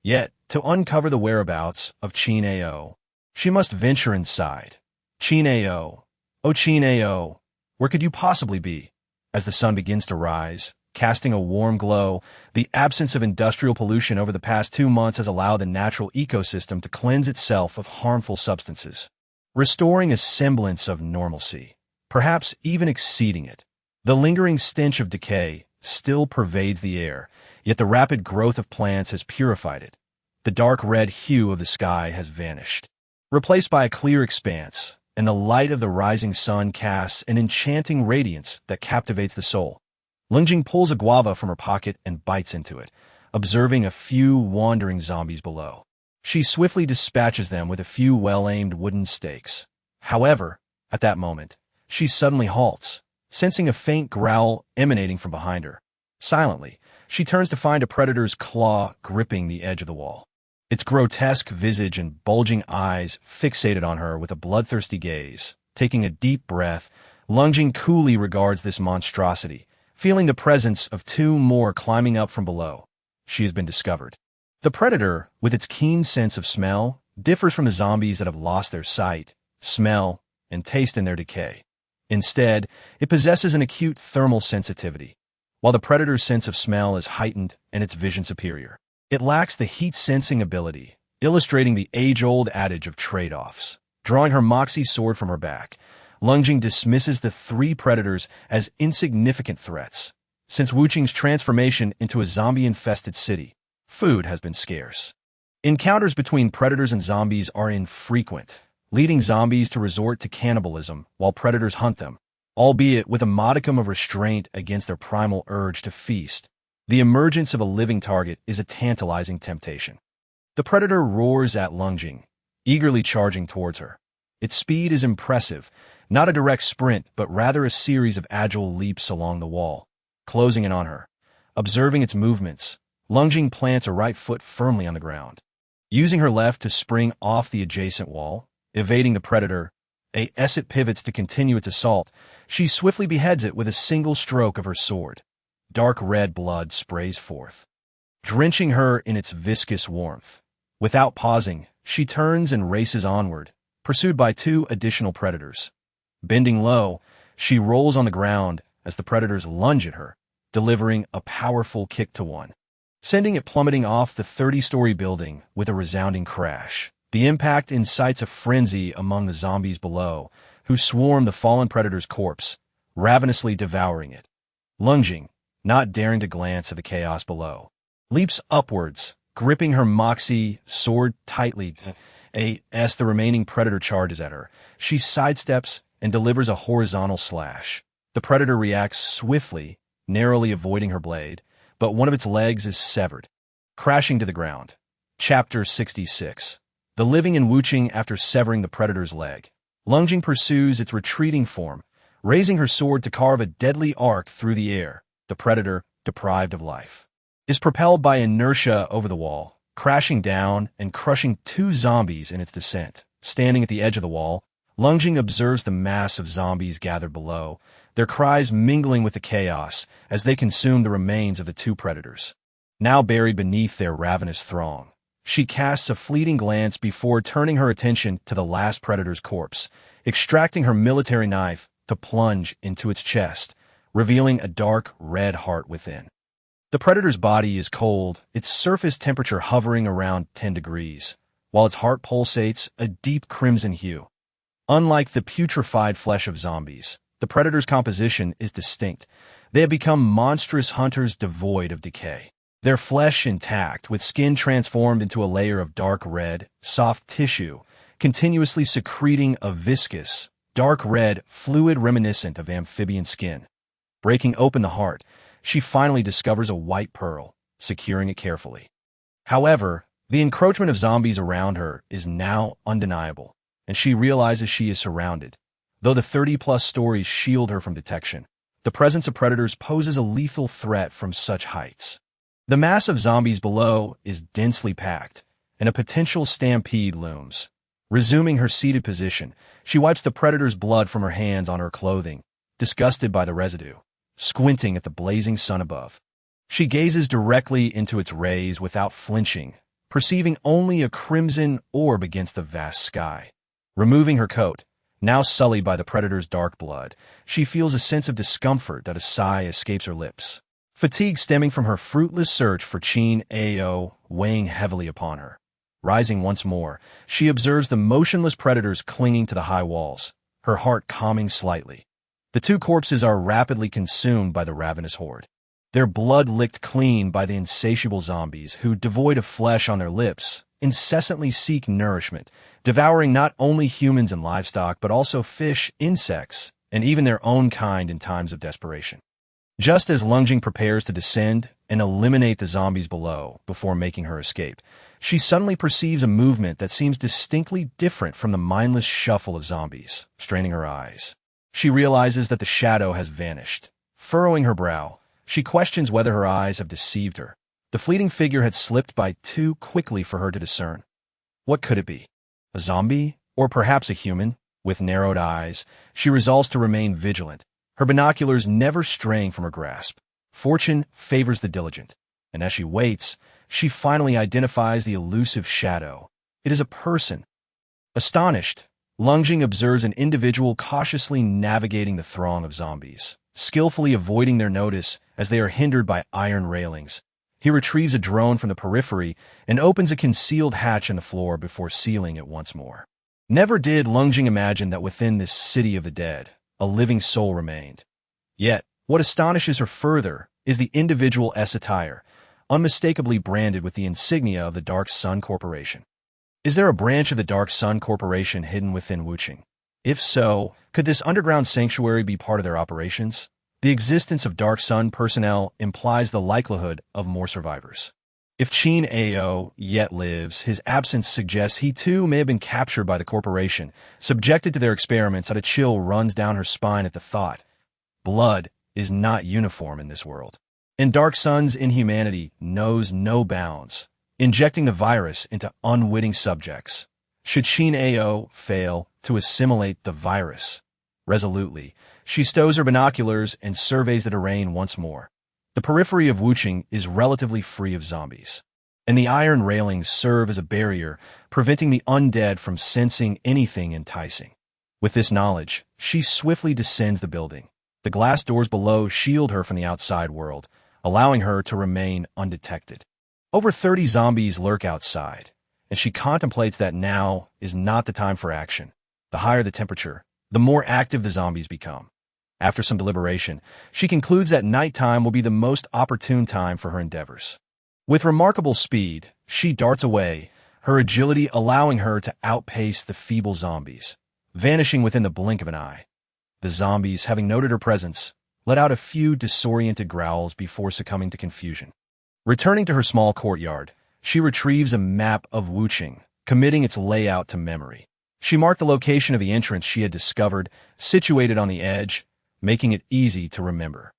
Yet, to uncover the whereabouts of Qin Ao, she must venture inside. Qin Ao, oh Qin Ao, where could you possibly be? As the sun begins to rise, casting a warm glow, the absence of industrial pollution over the past 2 months has allowed the natural ecosystem to cleanse itself of harmful substances, restoring a semblance of normalcy, perhaps even exceeding it. The lingering stench of decay still pervades the air, yet the rapid growth of plants has purified it. The dark red hue of the sky has vanished, replaced by a clear expanse, and the light of the rising sun casts an enchanting radiance that captivates the soul. Lungjing pulls a guava from her pocket and bites into it, observing a few wandering zombies below. She swiftly dispatches them with a few well-aimed wooden stakes. However, at that moment, she suddenly halts, sensing a faint growl emanating from behind her. Silently, she turns to find a predator's claw gripping the edge of the wall. Its grotesque visage and bulging eyes fixated on her with a bloodthirsty gaze. Taking a deep breath, Lungjing coolly regards this monstrosity, feeling the presence of 2 more climbing up from below. She has been discovered. The predator, with its keen sense of smell, differs from the zombies that have lost their sight, smell, and taste in their decay. Instead, it possesses an acute thermal sensitivity. While the predator's sense of smell is heightened and its vision superior, it lacks the heat-sensing ability, illustrating the age-old adage of trade-offs. Drawing her moxie sword from her back, Lungjing dismisses the 3 predators as insignificant threats. Since Wuching's transformation into a zombie-infested city, food has been scarce. Encounters between predators and zombies are infrequent, leading zombies to resort to cannibalism while predators hunt them, albeit with a modicum of restraint against their primal urge to feast. The emergence of a living target is a tantalizing temptation. The predator roars at Lungjing, eagerly charging towards her. Its speed is impressive, not a direct sprint, but rather a series of agile leaps along the wall, closing in on her. Observing its movements, Lungjing plants a right foot firmly on the ground. Using her left to spring off the adjacent wall, evading the predator, as it pivots to continue its assault, she swiftly beheads it with a single stroke of her sword. Dark red blood sprays forth, drenching her in its viscous warmth. Without pausing, she turns and races onward, pursued by 2 additional predators. Bending low, she rolls on the ground as the predators lunge at her, delivering a powerful kick to one, sending it plummeting off the 30-story building with a resounding crash. The impact incites a frenzy among the zombies below, who swarm the fallen predator's corpse, ravenously devouring it. Lungjing, not daring to glance at the chaos below, leaps upwards, gripping her moxie sword tightly. As the remaining predator charges at her, she sidesteps and delivers a horizontal slash. The predator reacts swiftly, narrowly avoiding her blade, but one of its legs is severed, crashing to the ground. Chapter 66. The living in Wuching after severing the predator's leg. Lungjing pursues its retreating form, raising her sword to carve a deadly arc through the air. The predator, deprived of life, is propelled by inertia over the wall, crashing down and crushing 2 zombies in its descent. Standing at the edge of the wall, Lungjing observes the mass of zombies gathered below, their cries mingling with the chaos as they consume the remains of the 2 predators. Now buried beneath their ravenous throng, she casts a fleeting glance before turning her attention to the last predator's corpse, extracting her military knife to plunge into its chest, revealing a dark red heart within. The predator's body is cold, its surface temperature hovering around 10 degrees, while its heart pulsates a deep crimson hue. Unlike the putrefied flesh of zombies, the predator's composition is distinct. They have become monstrous hunters devoid of decay. Their flesh intact, with skin transformed into a layer of dark red, soft tissue, continuously secreting a viscous, dark red fluid reminiscent of amphibian skin. Breaking open the heart, she finally discovers a white pearl, securing it carefully. However, the encroachment of zombies around her is now undeniable, and she realizes she is surrounded. Though the 30-plus stories shield her from detection, The presence of predators poses a lethal threat from such heights. The mass of zombies below is densely packed, and a potential stampede looms. Resuming her seated position, she wipes the predator's blood from her hands on her clothing, disgusted by the residue. Squinting at the blazing sun above, she gazes directly into its rays without flinching, perceiving only a crimson orb against the vast sky. Removing her coat, now sullied by the predator's dark blood, she feels a sense of discomfort that a sigh escapes her lips. Fatigue stemming from her fruitless search for Chin Ao weighing heavily upon her. Rising once more, she observes the motionless predators clinging to the high walls, her heart calming slightly. The two corpses are rapidly consumed by the ravenous horde. Their blood licked clean by the insatiable zombies who, devoid of flesh on their lips, incessantly seek nourishment, devouring not only humans and livestock but also fish, insects, and even their own kind in times of desperation. Just as Lungjing prepares to descend and eliminate the zombies below before making her escape, she suddenly perceives a movement that seems distinctly different from the mindless shuffle of zombies. Straining her eyes, she realizes that the shadow has vanished. Furrowing her brow, she questions whether her eyes have deceived her. The fleeting figure had slipped by too quickly for her to discern. What could it be? A zombie? Or perhaps a human? With narrowed eyes, she resolves to remain vigilant, her binoculars never straying from her grasp. Fortune favors the diligent, and as she waits, she finally identifies the elusive shadow. It is a person. Astonished, Lungjing observes an individual cautiously navigating the throng of zombies, skillfully avoiding their notice as they are hindered by iron railings. He retrieves a drone from the periphery and opens a concealed hatch in the floor before sealing it once more. Never did Lungjing imagine that within this city of the dead, a living soul remained. Yet, what astonishes her further is the individual S attire, unmistakably branded with the insignia of the Dark Sun Corporation. Is there a branch of the Dark Sun Corporation hidden within Wuching? If so, could this underground sanctuary be part of their operations? The existence of Dark Sun personnel implies the likelihood of more survivors. If Chin Ao yet lives, his absence suggests he too may have been captured by the corporation, subjected to their experiments. A chill runs down her spine at the thought. Blood is not uniform in this world, and Dark Sun's inhumanity knows no bounds, injecting the virus into unwitting subjects. Should Chin Ao fail to assimilate the virus? Resolutely, she stows her binoculars and surveys the terrain once more. The periphery of Wuching is relatively free of zombies, and the iron railings serve as a barrier, preventing the undead from sensing anything enticing. With this knowledge, she swiftly descends the building. The glass doors below shield her from the outside world, allowing her to remain undetected. Over 30 zombies lurk outside, and she contemplates that now is not the time for action. The higher the temperature, the more active the zombies become. After some deliberation, she concludes that nighttime will be the most opportune time for her endeavors. With remarkable speed, she darts away, her agility allowing her to outpace the feeble zombies, vanishing within the blink of an eye. The zombies, having noted her presence, let out a few disoriented growls before succumbing to confusion. Returning to her small courtyard, she retrieves a map of Wuching, committing its layout to memory. She marked the location of the entrance she had discovered, situated on the edge, making it easy to remember.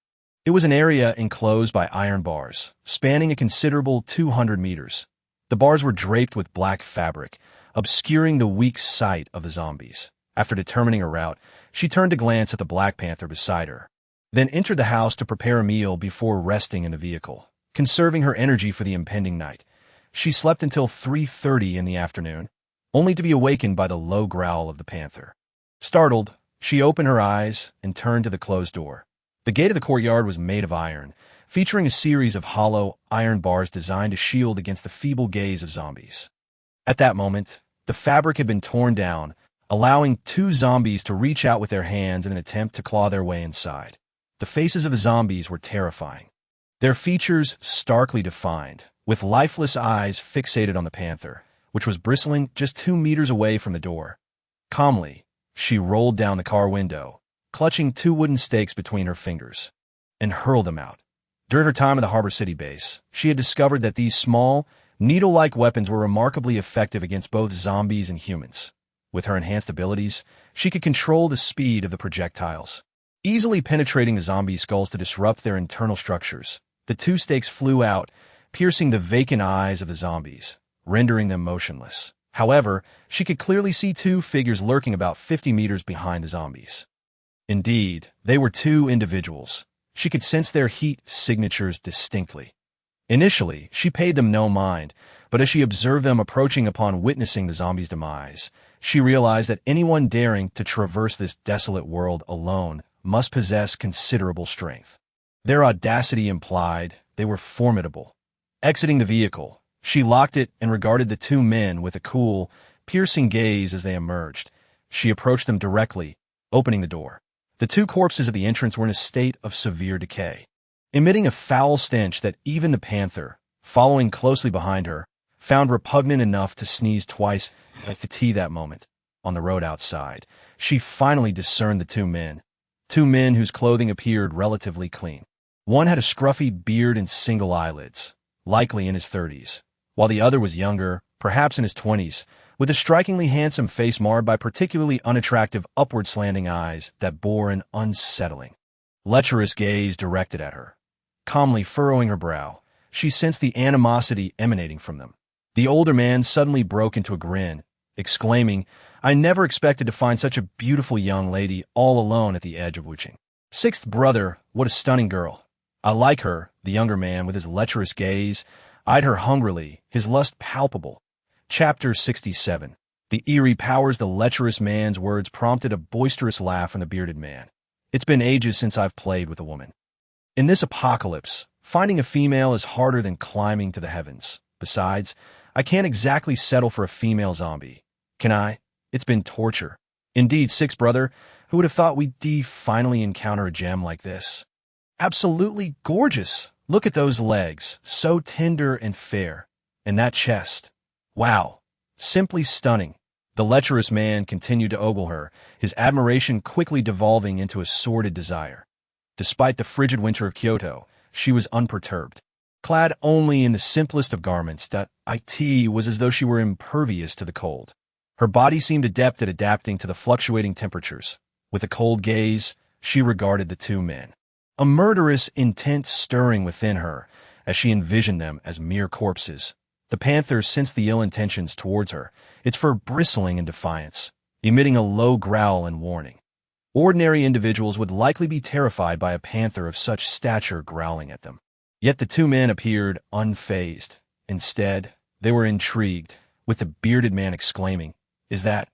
It was an area enclosed by iron bars, spanning a considerable 200 meters. The bars were draped with black fabric, obscuring the weak sight of the zombies. After determining a route, she turned to glance at the Black Panther beside her, then entered the house to prepare a meal before resting in the vehicle, conserving her energy for the impending night. She slept until 3:30 in the afternoon, only to be awakened by the low growl of the panther. Startled, she opened her eyes and turned to the closed door. The gate of the courtyard was made of iron, featuring a series of hollow iron bars designed to shield against the feeble gaze of zombies. At that moment, the fabric had been torn down, allowing 2 zombies to reach out with their hands in an attempt to claw their way inside. The faces of the zombies were terrifying, their features starkly defined, with lifeless eyes fixated on the panther, which was bristling just 2 meters away from the door. Calmly, she rolled down the car window, clutching 2 wooden stakes between her fingers, and hurled them out. During her time at the Harbor City base, she had discovered that these small, needle-like weapons were remarkably effective against both zombies and humans. With her enhanced abilities, she could control the speed of the projectiles. easily penetrating the zombie skulls to disrupt their internal structures. The two stakes flew out, piercing the vacant eyes of the zombies, rendering them motionless. However, she could clearly see two figures lurking about 50 meters behind the zombies. Indeed, they were two individuals. She could sense their heat signatures distinctly. Initially, she paid them no mind, but as she observed them approaching upon witnessing the zombies' demise, she realized that anyone daring to traverse this desolate world alone must possess considerable strength. Their audacity implied they were formidable. Exiting the vehicle, she locked it and regarded the two men with a cool, piercing gaze as they emerged. She approached them directly, opening the door. The two corpses at the entrance were in a state of severe decay, emitting a foul stench that even the panther, following closely behind her, found repugnant enough to sneeze twice at the tea that moment. On the road outside, she finally discerned the two men whose clothing appeared relatively clean. One had a scruffy beard and single eyelids, likely in his 30s, while the other was younger, perhaps in his 20s, with a strikingly handsome face marred by particularly unattractive upward-slanting eyes that bore an unsettling, lecherous gaze directed at her. Calmly furrowing her brow, she sensed the animosity emanating from them. The older man suddenly broke into a grin, exclaiming, "I never expected to find such a beautiful young lady all alone at the edge of Wuching. Sixth brother, what a stunning girl. I like her." The younger man, with his lecherous gaze, eyed her hungrily, his lust palpable. Chapter 67. The eerie powers the lecherous man's words prompted a boisterous laugh from the bearded man. "It's been ages since I've played with a woman. In this apocalypse, finding a female is harder than climbing to the heavens. Besides, I can't exactly settle for a female zombie. Can I? It's been torture." "Indeed, sixth brother, who would have thought we'd finally encounter a gem like this? Absolutely gorgeous. Look at those legs, so tender and fair. And that chest. Wow. Simply stunning." The lecherous man continued to ogle her, his admiration quickly devolving into a sordid desire. Despite the frigid winter of Kyoto, she was unperturbed. Clad only in the simplest of garments, that it was as though she were impervious to the cold. Her body seemed adept at adapting to the fluctuating temperatures. With a cold gaze, she regarded the two men, a murderous intent stirring within her as she envisioned them as mere corpses. The panther sensed the ill intentions towards her, its fur bristling in defiance, emitting a low growl in warning. Ordinary individuals would likely be terrified by a panther of such stature growling at them. Yet the two men appeared unfazed. Instead, they were intrigued, with the bearded man exclaiming, "Is that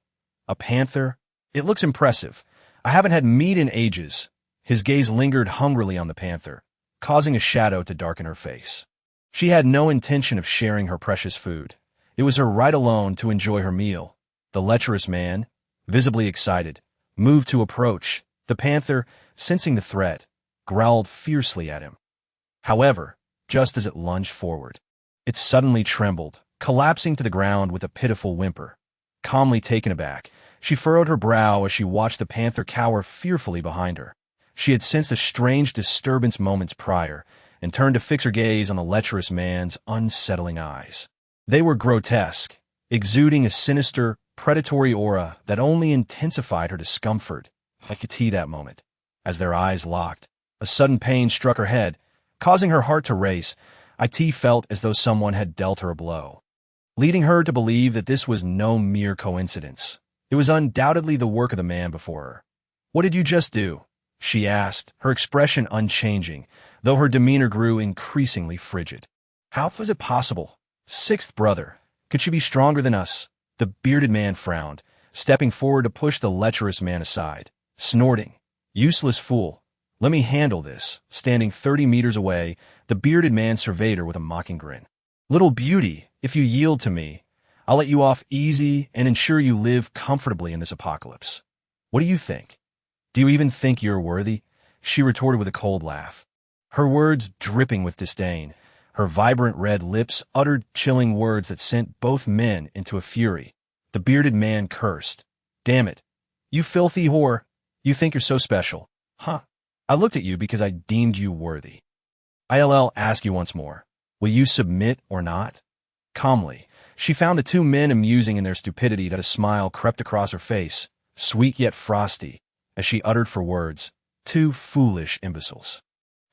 a panther? It looks impressive. I haven't had meat in ages." His gaze lingered hungrily on the panther, causing a shadow to darken her face. She had no intention of sharing her precious food. It was her right alone to enjoy her meal. The lecherous man, visibly excited, moved to approach. The panther, sensing the threat, growled fiercely at him. However, just as it lunged forward, it suddenly trembled, collapsing to the ground with a pitiful whimper. Calmly taken aback, she furrowed her brow as she watched the panther cower fearfully behind her. She had sensed a strange disturbance moments prior, and turned to fix her gaze on the lecherous man's unsettling eyes. They were grotesque, exuding a sinister, predatory aura that only intensified her discomfort. I could see that moment. As their eyes locked, a sudden pain struck her head, causing her heart to race. It felt as though someone had dealt her a blow, leading her to believe that this was no mere coincidence. It was undoubtedly the work of the man before her. "What did you just do?" she asked, her expression unchanging, though her demeanor grew increasingly frigid. "How was it possible? Sixth brother, could she be stronger than us?" The bearded man frowned, stepping forward to push the lecherous man aside, snorting, "Useless fool. Let me handle this." Standing 30 meters away, the bearded man surveyed her with a mocking grin. "Little beauty, if you yield to me, I'll let you off easy and ensure you live comfortably in this apocalypse. What do you think? Do you even think you're worthy?" she retorted with a cold laugh. Her words dripping with disdain, her vibrant red lips uttered chilling words that sent both men into a fury. The bearded man cursed. "Damn it. You filthy whore. You think you're so special. Huh. I looked at you because I deemed you worthy. I'll ask you once more. Will you submit or not?" Calmly, she found the two men amusing in their stupidity that a smile crept across her face, sweet yet frosty, as she uttered for words, Two foolish imbeciles.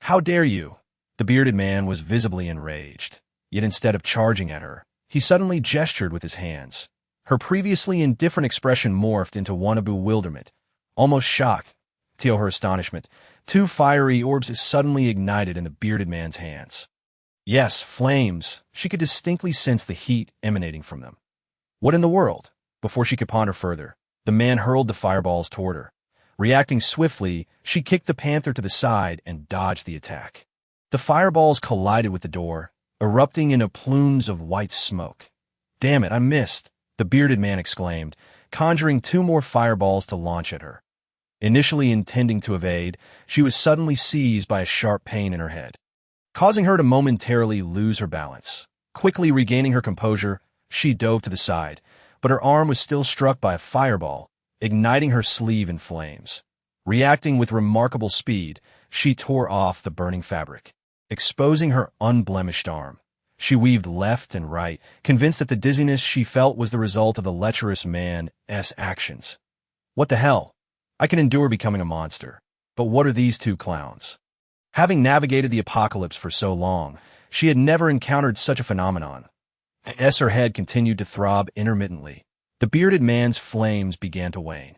How dare you? The bearded man was visibly enraged. Yet instead of charging at her, he suddenly gestured with his hands. Her previously indifferent expression morphed into one of bewilderment, almost shock. To her astonishment, two fiery orbs suddenly ignited in the bearded man's hands. Yes, flames. She could distinctly sense the heat emanating from them. What in the world? Before she could ponder further, the man hurled the fireballs toward her. Reacting swiftly, she kicked the panther to the side and dodged the attack. The fireballs collided with the door, erupting into plumes of white smoke. Damn it, I missed, the bearded man exclaimed, conjuring two more fireballs to launch at her. Initially intending to evade, she was suddenly seized by a sharp pain in her head, causing her to momentarily lose her balance. Quickly regaining her composure, she dove to the side, but her arm was still struck by a fireball, igniting her sleeve in flames. Reacting with remarkable speed, she tore off the burning fabric, exposing her unblemished arm. She weaved left and right, convinced that the dizziness she felt was the result of the lecherous man's actions. What the hell? I can endure becoming a monster, but what are these two clowns? Having navigated the apocalypse for so long, she had never encountered such a phenomenon. As her head continued to throb intermittently, the bearded man's flames began to wane.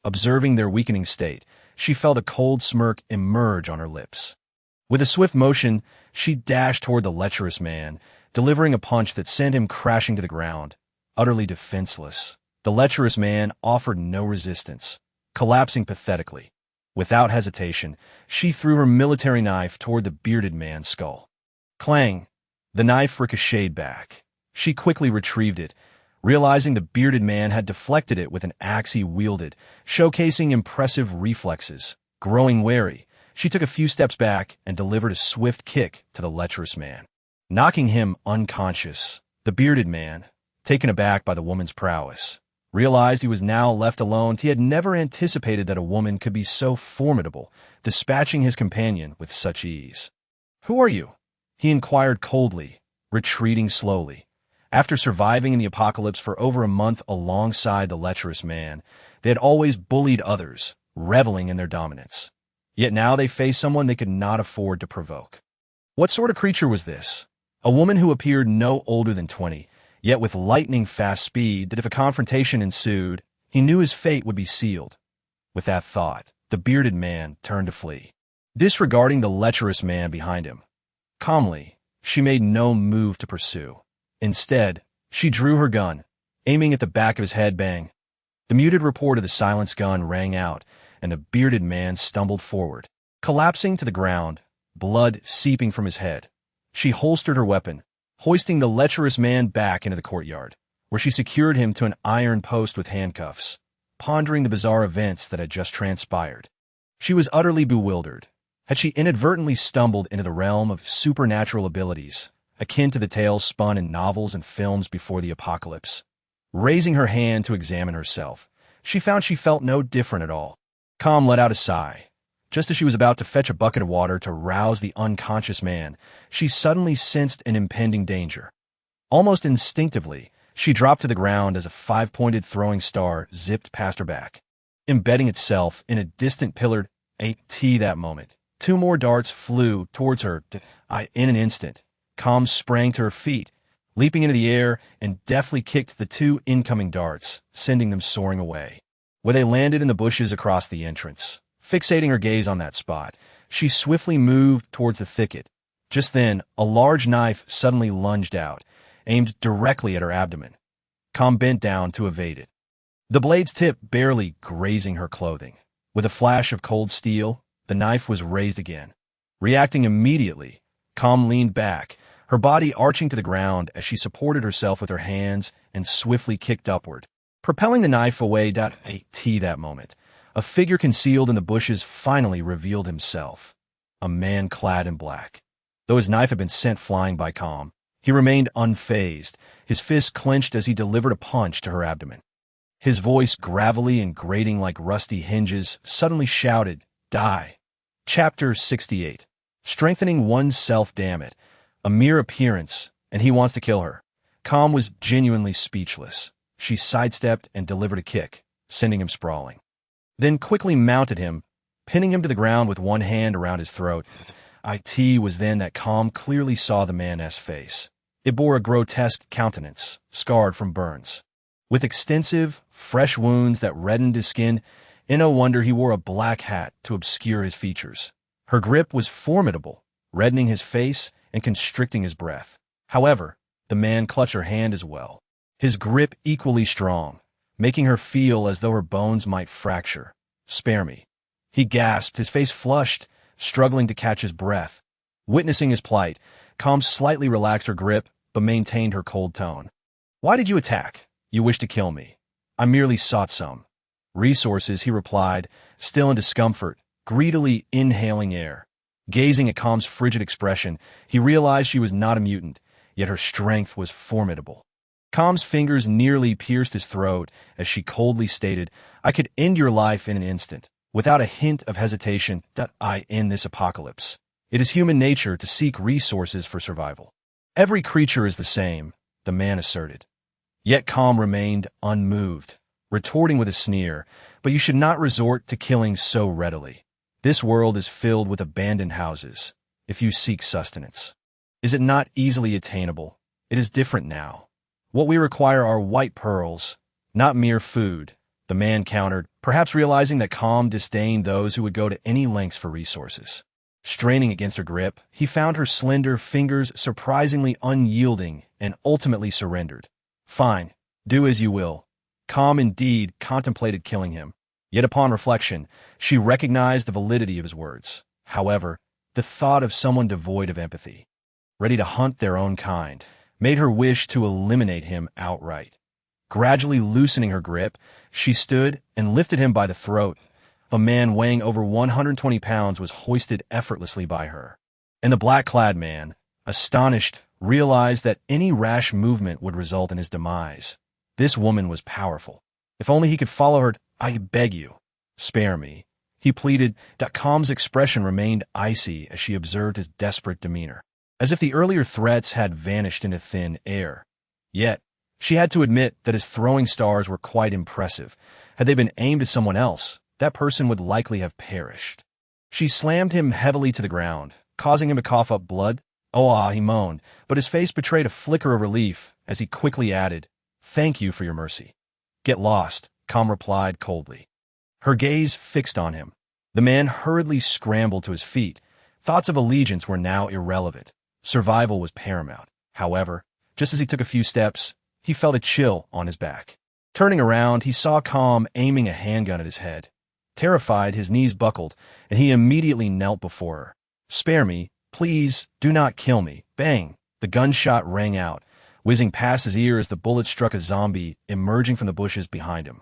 Observing their weakening state, she felt a cold smirk emerge on her lips. With a swift motion, she dashed toward the lecherous man, delivering a punch that sent him crashing to the ground. Utterly defenseless, the lecherous man offered no resistance, collapsing pathetically. Without hesitation, she threw her military knife toward the bearded man's skull. Clang! The knife ricocheted back. She quickly retrieved it, realizing the bearded man had deflected it with an axe he wielded, showcasing impressive reflexes. Growing wary, she took a few steps back and delivered a swift kick to the lecherous man, knocking him unconscious. The bearded man, taken aback by the woman's prowess, realized he was now left alone. He had never anticipated that a woman could be so formidable, dispatching his companion with such ease. "Who are you?" he inquired coldly, retreating slowly. After surviving in the apocalypse for over a month alongside the lecherous man, they had always bullied others, reveling in their dominance. Yet now they faced someone they could not afford to provoke. What sort of creature was this? A woman who appeared no older than 20, yet with lightning-fast speed that if a confrontation ensued, he knew his fate would be sealed. With that thought, the bearded man turned to flee, disregarding the lecherous man behind him. Calmly, she made no move to pursue. Instead, she drew her gun, aiming at the back of his head. Bang! The muted report of the silenced gun rang out, and the bearded man stumbled forward, collapsing to the ground, blood seeping from his head. She holstered her weapon, hoisting the lecherous man back into the courtyard, where she secured him to an iron post with handcuffs, pondering the bizarre events that had just transpired. She was utterly bewildered. Had she inadvertently stumbled into the realm of supernatural abilities, akin to the tales spun in novels and films before the apocalypse? Raising her hand to examine herself, she found she felt no different at all. Calm let out a sigh. Just as she was about to fetch a bucket of water to rouse the unconscious man, she suddenly sensed an impending danger. Almost instinctively, she dropped to the ground as a five-pointed throwing star zipped past her back, embedding itself in a distant pillared AT. That moment, two more darts flew towards her. In an instant, Calm sprang to her feet, leaping into the air and deftly kicked the two incoming darts, sending them soaring away. Where they landed in the bushes across the entrance. Fixating her gaze on that spot, she swiftly moved towards the thicket. Just then, a large knife suddenly lunged out, aimed directly at her abdomen. Calm bent down to evade it, the blade's tip barely grazing her clothing. With a flash of cold steel, the knife was raised again. Reacting immediately, Calm leaned back, her body arching to the ground as she supported herself with her hands and swiftly kicked upward, propelling the knife away. That moment, a figure concealed in the bushes finally revealed himself. A man clad in black. Though his knife had been sent flying by Calm, he remained unfazed, his fist clenched as he delivered a punch to her abdomen. His voice, gravelly and grating like rusty hinges, suddenly shouted, "Die!" Chapter 68. Strengthening oneself, damn it. A mere appearance, and he wants to kill her. Calm was genuinely speechless. She sidestepped and delivered a kick, sending him sprawling. Then quickly mounted him, pinning him to the ground with one hand around his throat. It was then that Calm clearly saw the man's face. It bore a grotesque countenance, scarred from burns. With extensive, fresh wounds that reddened his skin, in no wonder he wore a black hat to obscure his features. Her grip was formidable, reddening his face and constricting his breath. However, the man clutched her hand as well, his grip equally strong, making her feel as though her bones might fracture. "Spare me," he gasped, his face flushed, struggling to catch his breath. Witnessing his plight, Calm slightly relaxed her grip, but maintained her cold tone. "Why did you attack? You wish to kill me. I merely sought some resources," he replied, still in discomfort, greedily inhaling air. Gazing at Calm's frigid expression, he realized she was not a mutant, yet her strength was formidable. Calm's fingers nearly pierced his throat as she coldly stated, "I could end your life in an instant, without a hint of hesitation. I end this apocalypse. It is human nature to seek resources for survival. Every creature is the same," the man asserted. Yet Calm remained unmoved, retorting with a sneer, "But you should not resort to killing so readily. This world is filled with abandoned houses, if you seek sustenance. Is it not easily attainable? It is different now. What we require are white pearls, not mere food," the man countered, perhaps realizing that Calm disdained those who would go to any lengths for resources. Straining against her grip, he found her slender fingers surprisingly unyielding and ultimately surrendered. "Fine, do as you will." Calm indeed contemplated killing him. Yet upon reflection, she recognized the validity of his words. However, the thought of someone devoid of empathy, ready to hunt their own kind, made her wish to eliminate him outright. Gradually loosening her grip, she stood and lifted him by the throat. A man weighing over 120 pounds was hoisted effortlessly by her. And the black-clad man, astonished, realized that any rash movement would result in his demise. This woman was powerful. If only he could follow her. "I beg you, spare me," he pleaded. Calm's expression remained icy as she observed his desperate demeanor, as if the earlier threats had vanished into thin air. Yet, she had to admit that his throwing stars were quite impressive. Had they been aimed at someone else, that person would likely have perished. She slammed him heavily to the ground, causing him to cough up blood. "Oh, he moaned, but his face betrayed a flicker of relief as he quickly added, "Thank you for your mercy." "Get lost," Calm replied coldly. Her gaze fixed on him. The man hurriedly scrambled to his feet. Thoughts of allegiance were now irrelevant. Survival was paramount. However, just as he took a few steps, he felt a chill on his back. Turning around, he saw Calm aiming a handgun at his head. Terrified, his knees buckled, and he immediately knelt before her. "Spare me, please, do not kill me." Bang! The gunshot rang out, whizzing past his ear as the bullet struck a zombie emerging from the bushes behind him,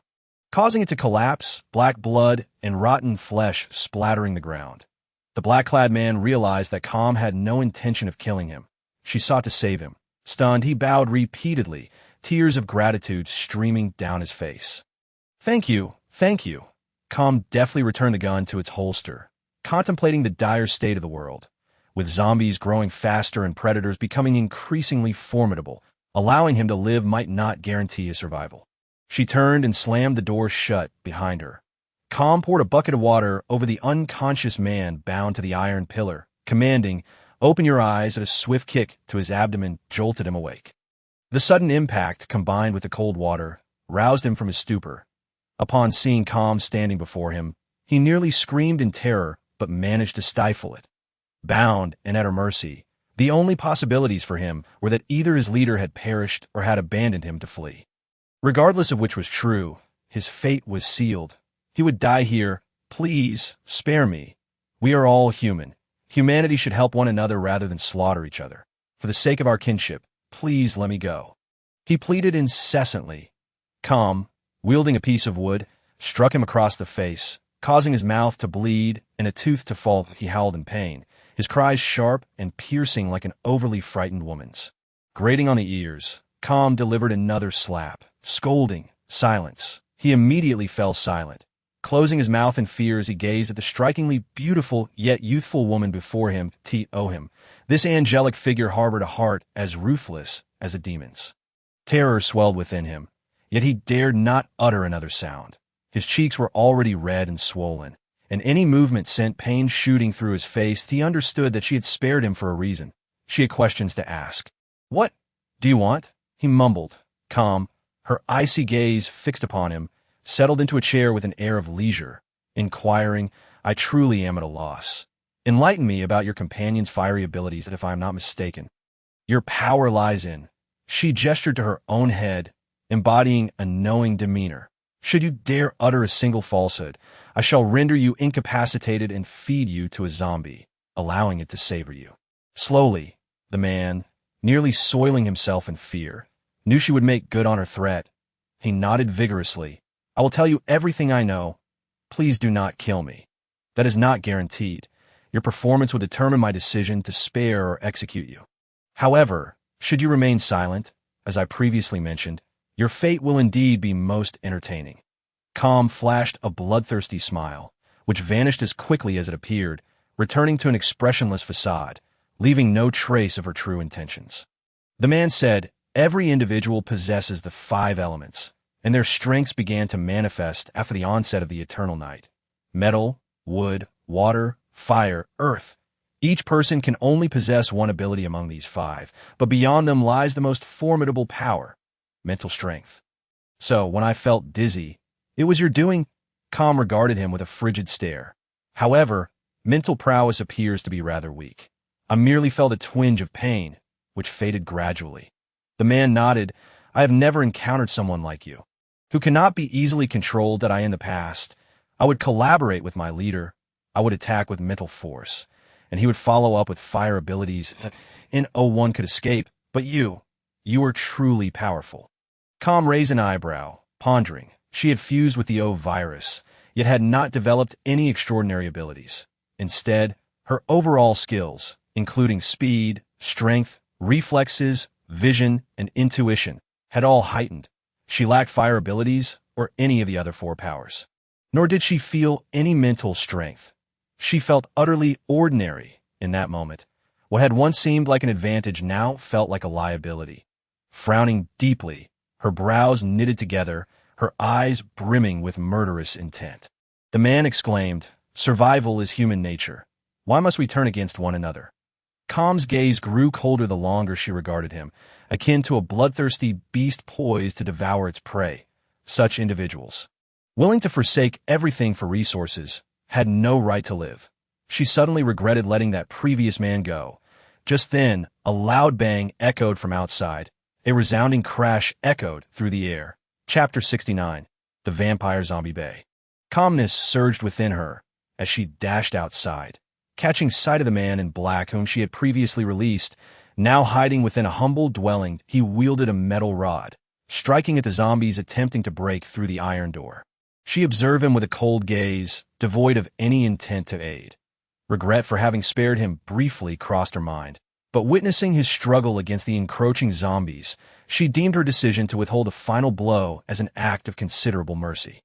causing it to collapse, black blood and rotten flesh splattering the ground. The black-clad man realized that Calm had no intention of killing him. She sought to save him. Stunned, he bowed repeatedly, tears of gratitude streaming down his face. Thank you. Calm deftly returned the gun to its holster, contemplating the dire state of the world. With zombies growing faster and predators becoming increasingly formidable, allowing him to live might not guarantee his survival. She turned and slammed the door shut behind her. Calm poured a bucket of water over the unconscious man bound to the iron pillar, commanding, "Open your eyes," and a swift kick to his abdomen jolted him awake. The sudden impact, combined with the cold water, roused him from his stupor. Upon seeing Calm standing before him, he nearly screamed in terror, but managed to stifle it. Bound and at her mercy, the only possibilities for him were that either his leader had perished or had abandoned him to flee. Regardless of which was true, his fate was sealed. He would die here. "Please, spare me. We are all human. Humanity should help one another rather than slaughter each other. For the sake of our kinship, please let me go." He pleaded incessantly. Calm, wielding a piece of wood, struck him across the face, causing his mouth to bleed and a tooth to fall. He howled in pain, his cries sharp and piercing like an overly frightened woman's. Grating on the ears, Calm delivered another slap, scolding, "Silence." He immediately fell silent, closing his mouth in fear as he gazed at the strikingly beautiful yet youthful woman before him. This angelic figure harbored a heart as ruthless as a demon's. Terror swelled within him, yet he dared not utter another sound. His cheeks were already red and swollen, and any movement sent pain shooting through his face. He understood that she had spared him for a reason. She had questions to ask. "What do you want?" he mumbled, calm, her icy gaze fixed upon him, settled into a chair with an air of leisure, inquiring, "I truly am at a loss. Enlighten me about your companion's fiery abilities, if I am not mistaken." "Your power lies in." She gestured to her own head, embodying a knowing demeanor. "Should you dare utter a single falsehood, I shall render you incapacitated and feed you to a zombie, allowing it to savor you." Slowly, the man, nearly soiling himself in fear, knew she would make good on her threat. He nodded vigorously. "I will tell you everything I know. Please do not kill me. That is not guaranteed. Your performance will determine my decision to spare or execute you. However, should you remain silent, as I previously mentioned, your fate will indeed be most entertaining." Calm flashed a bloodthirsty smile, which vanished as quickly as it appeared, returning to an expressionless facade, leaving no trace of her true intentions. The man said, "Every individual possesses the 5 elements, and their strengths began to manifest after the onset of the eternal night. Metal, wood, water, fire, earth. Each person can only possess one ability among these 5, but beyond them lies the most formidable power, mental strength. So, when I felt dizzy, it was your doing." Calm regarded him with a frigid stare. "However, mental prowess appears to be rather weak. I merely felt a twinge of pain, which faded gradually." The man nodded. "I have never encountered someone like you, who cannot be easily controlled. That I in the past, I would collaborate with my leader, I would attack with mental force, and he would follow up with fire abilities, and one could escape. But you are truly powerful." Calm raised an eyebrow, pondering. She had fused with the O virus, yet had not developed any extraordinary abilities. Instead, her overall skills, including speed, strength, reflexes, vision, and intuition, had all heightened. She lacked fire abilities or any of the other 4 powers. Nor did she feel any mental strength. She felt utterly ordinary in that moment. What had once seemed like an advantage now felt like a liability. Frowning deeply, her brows knitted together, her eyes brimming with murderous intent, the man exclaimed, "Survival is human nature. Why must we turn against one another?" Calm's gaze grew colder the longer she regarded him, akin to a bloodthirsty beast poised to devour its prey. Such individuals, willing to forsake everything for resources, had no right to live. She suddenly regretted letting that previous man go. Just then, a loud bang echoed from outside. A resounding crash echoed through the air. Chapter 69. The Vampire Zombie Bay. Calmness surged within her as she dashed outside, catching sight of the man in black whom she had previously released. Now hiding within a humble dwelling, he wielded a metal rod, striking at the zombies attempting to break through the iron door. She observed him with a cold gaze, devoid of any intent to aid. Regret for having spared him briefly crossed her mind, but witnessing his struggle against the encroaching zombies, she deemed her decision to withhold a final blow as an act of considerable mercy.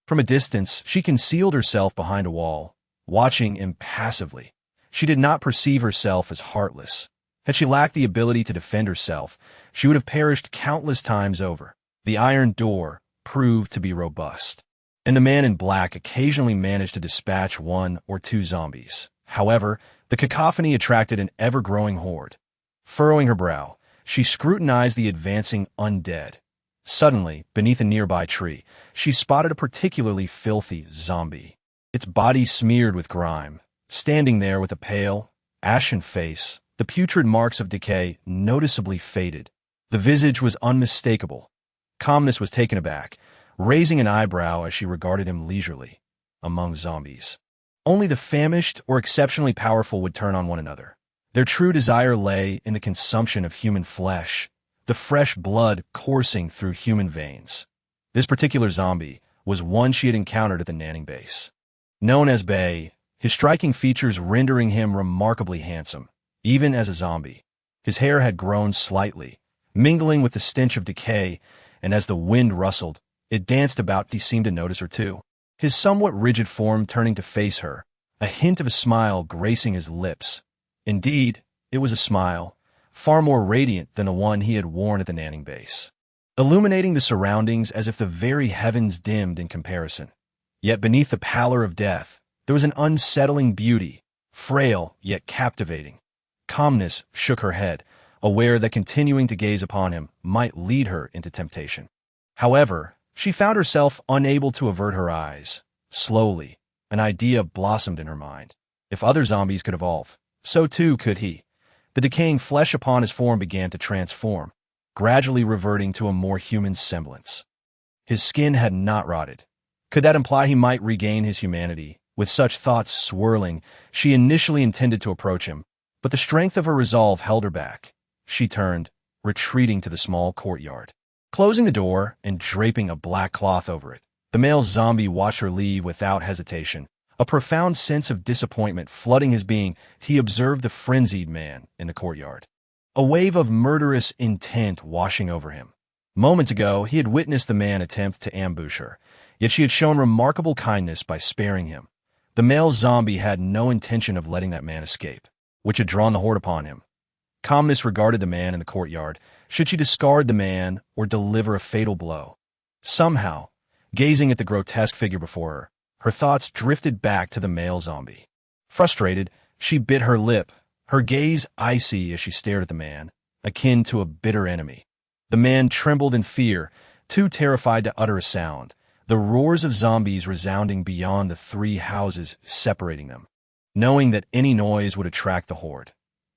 From a distance, she concealed herself behind a wall, watching impassively. She did not perceive herself as heartless. Had she lacked the ability to defend herself, she would have perished countless times over. The iron door proved to be robust, and the man in black occasionally managed to dispatch 1 or 2 zombies. However, the cacophony attracted an ever-growing horde. Furrowing her brow, she scrutinized the advancing undead. Suddenly, beneath a nearby tree, she spotted a particularly filthy zombie, its body smeared with grime, standing there with a pale, ashen face, the putrid marks of decay noticeably faded. The visage was unmistakable. Calmness was taken aback, raising an eyebrow as she regarded him leisurely. Among zombies, only the famished or exceptionally powerful would turn on one another. Their true desire lay in the consumption of human flesh, the fresh blood coursing through human veins. This particular zombie was one she had encountered at the Nanning base. Known as Bay, his striking features rendering him remarkably handsome, even as a zombie. His hair had grown slightly, mingling with the stench of decay, and as the wind rustled, it danced about. He seemed to notice her too. His somewhat rigid form turning to face her, a hint of a smile gracing his lips. Indeed, it was a smile, far more radiant than the one he had worn at the Nanning base, illuminating the surroundings as if the very heavens dimmed in comparison. Yet beneath the pallor of death, There was an unsettling beauty, frail yet captivating. Calmness shook her head, aware that continuing to gaze upon him might lead her into temptation. However, she found herself unable to avert her eyes. Slowly, an idea blossomed in her mind. If other zombies could evolve, so too could he. The decaying flesh upon his form began to transform, gradually reverting to a more human semblance. His skin had not rotted. Could that imply he might regain his humanity? With such thoughts swirling, she initially intended to approach him, but the strength of her resolve held her back. She turned, retreating to the small courtyard. Closing the door and draping a black cloth over it, the male zombie watched her leave without hesitation. A profound sense of disappointment flooding his being, he observed the frenzied man in the courtyard. A wave of murderous intent washing over him. Moments ago, he had witnessed the man attempt to ambush her, yet she had shown remarkable kindness by sparing him. The male zombie had no intention of letting that man escape, which had drawn the horde upon him. Calmness regarded the man in the courtyard. Should she discard the man or deliver a fatal blow? Somehow, gazing at the grotesque figure before her, her thoughts drifted back to the male zombie. Frustrated, she bit her lip, her gaze icy as she stared at the man, akin to a bitter enemy. The man trembled in fear, too terrified to utter a sound, the roars of zombies resounding beyond the 3 houses separating them, knowing that any noise would attract the horde.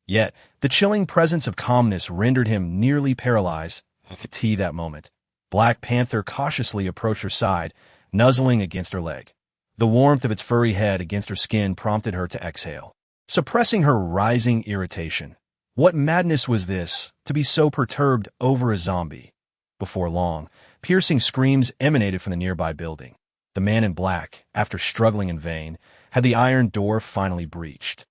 Yet, the chilling presence of calmness rendered him nearly paralyzed. That moment, Black Panther cautiously approached her side, nuzzling against her leg. The warmth of its furry head against her skin prompted her to exhale, suppressing her rising irritation. What madness was this, to be so perturbed over a zombie? Before long, piercing screams emanated from the nearby building. The man in black, after struggling in vain, had the iron door finally breached.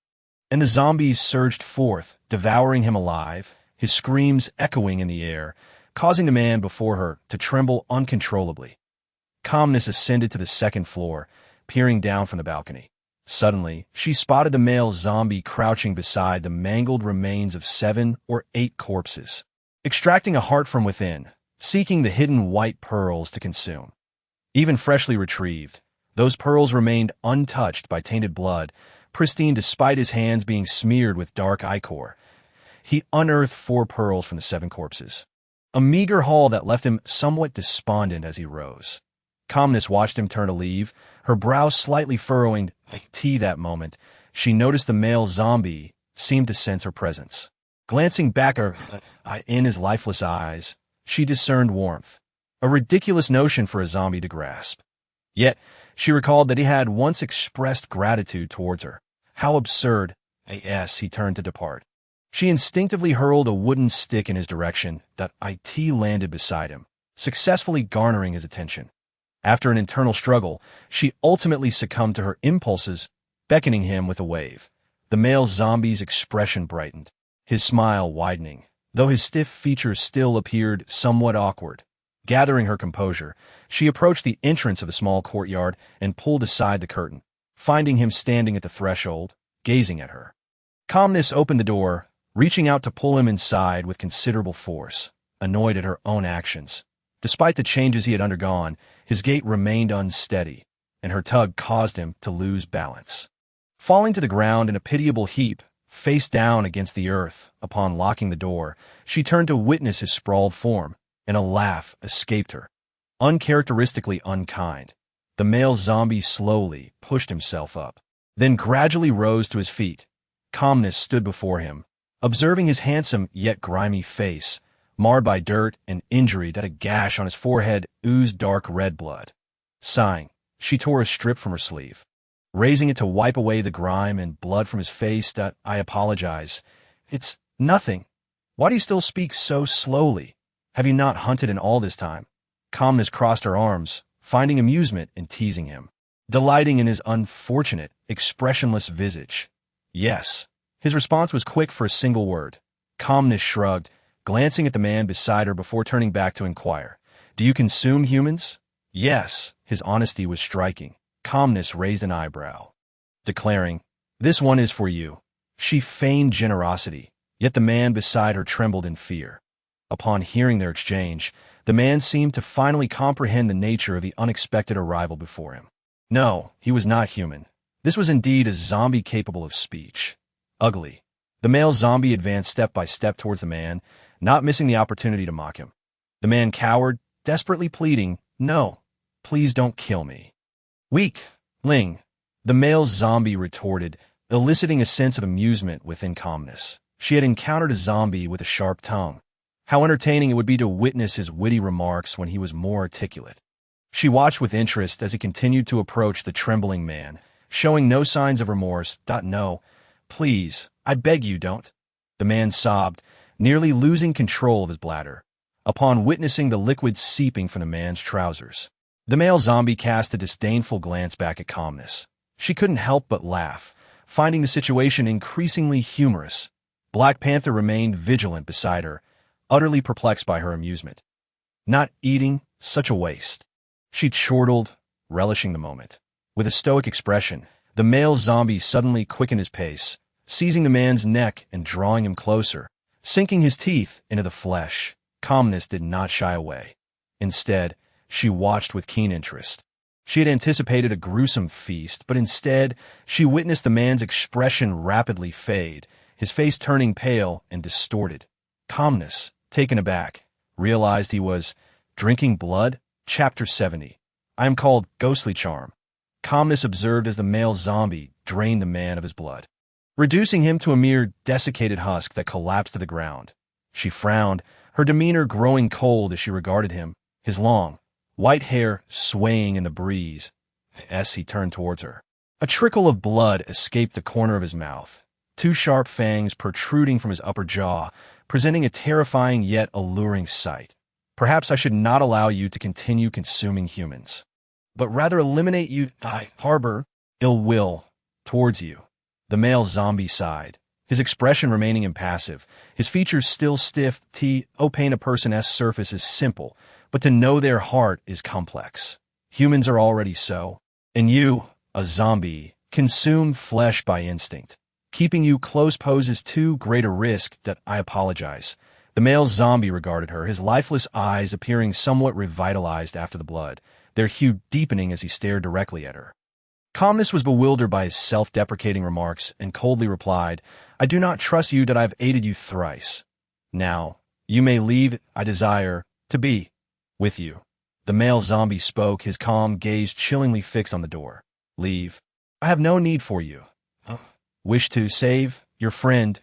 And the zombies surged forth, devouring him alive, his screams echoing in the air, causing the man before her to tremble uncontrollably. Calmness ascended to the 2nd floor, peering down from the balcony. Suddenly, she spotted the male zombie crouching beside the mangled remains of 7 or 8 corpses, extracting a heart from within, seeking the hidden white pearls to consume. Even freshly retrieved, those pearls remained untouched by tainted blood, pristine despite his hands being smeared with dark ichor. He unearthed 4 pearls from the 7 corpses, a meager haul that left him somewhat despondent as he rose. Calmness watched him turn to leave, her brow slightly furrowing. That moment, she noticed the male zombie seemed to sense her presence. Glancing back in his lifeless eyes, she discerned warmth, a ridiculous notion for a zombie to grasp. Yet, she recalled that he had once expressed gratitude towards her. How absurd. He turned to depart. She instinctively hurled a wooden stick in his direction that landed beside him, successfully garnering his attention. After an internal struggle, she ultimately succumbed to her impulses, beckoning him with a wave. The male zombie's expression brightened, his smile widening, though his stiff features still appeared somewhat awkward. Gathering her composure, she approached the entrance of the small courtyard and pulled aside the curtain, finding him standing at the threshold, gazing at her. Calmness opened the door, reaching out to pull him inside with considerable force, annoyed at her own actions. Despite the changes he had undergone, his gait remained unsteady, and her tug caused him to lose balance. Falling to the ground in a pitiable heap, face down against the earth, upon locking the door, she turned to witness his sprawled form, and a laugh escaped her. Uncharacteristically unkind, the male zombie slowly pushed himself up, then gradually rose to his feet. Calmness stood before him, observing his handsome yet grimy face, marred by dirt and injury that a gash on his forehead oozed dark red blood. Sighing, she tore a strip from her sleeve, raising it to wipe away the grime and blood from his face. I apologize. It's nothing. Why do you still speak so slowly? Have you not hunted in all this time? Calmness crossed her arms, finding amusement in teasing him, delighting in his unfortunate, expressionless visage. Yes. His response was quick for a single word. Calmness shrugged, glancing at the man beside her before turning back to inquire, "Do you consume humans?" "Yes." His honesty was striking. Calmness raised an eyebrow, declaring, "This one is for you." She feigned generosity, yet the man beside her trembled in fear. Upon hearing their exchange, the man seemed to finally comprehend the nature of the unexpected arrival before him. No, he was not human. This was indeed a zombie capable of speech. Ugly. The male zombie advanced step by step towards the man, not missing the opportunity to mock him. The man cowered, desperately pleading, "No, please don't kill me." "Weak, Ling," the male zombie retorted, eliciting a sense of amusement within calmness. She had encountered a zombie with a sharp tongue. How entertaining it would be to witness his witty remarks when he was more articulate. She watched with interest as he continued to approach the trembling man, showing no signs of remorse. "No, please, I beg you don't." The man sobbed, nearly losing control of his bladder, upon witnessing the liquid seeping from the man's trousers. The male zombie cast a disdainful glance back at calmness. She couldn't help but laugh, finding the situation increasingly humorous. Black Panther remained vigilant beside her, utterly perplexed by her amusement. Not eating, such a waste. She chortled, relishing the moment. With a stoic expression, the male zombie suddenly quickened his pace, seizing the man's neck and drawing him closer, sinking his teeth into the flesh. Calmness did not shy away. Instead, she watched with keen interest. She had anticipated a gruesome feast, but instead, she witnessed the man's expression rapidly fade, his face turning pale and distorted. Calmness, taken aback, realized he was drinking blood. Chapter 70. I am called Ghostly Charm. Calmness observed as the male zombie drained the man of his blood, reducing him to a mere desiccated husk that collapsed to the ground. She frowned, her demeanor growing cold as she regarded him, his long, white hair swaying in the breeze as he turned towards her. A trickle of blood escaped the corner of his mouth, two sharp fangs protruding from his upper jaw, presenting a terrifying yet alluring sight. "Perhaps I should not allow you to continue consuming humans, but rather eliminate you. I harbor ill will towards you." The male zombie sighed, his expression remaining impassive, his features still stiff. Paint a person's surface is simple, but to know their heart is complex. Humans are already so, and you, a zombie, consume flesh by instinct. Keeping you close poses too great a risk. I apologize. The male zombie regarded her, his lifeless eyes appearing somewhat revitalized after the blood, their hue deepening as he stared directly at her. Calmness was bewildered by his self-deprecating remarks and coldly replied, "I do not trust you that I have aided you thrice. Now, you may leave. I desire to be with you." The male zombie spoke, his calm gaze chillingly fixed on the door. "Leave. I have no need for you. Wish to save your friend.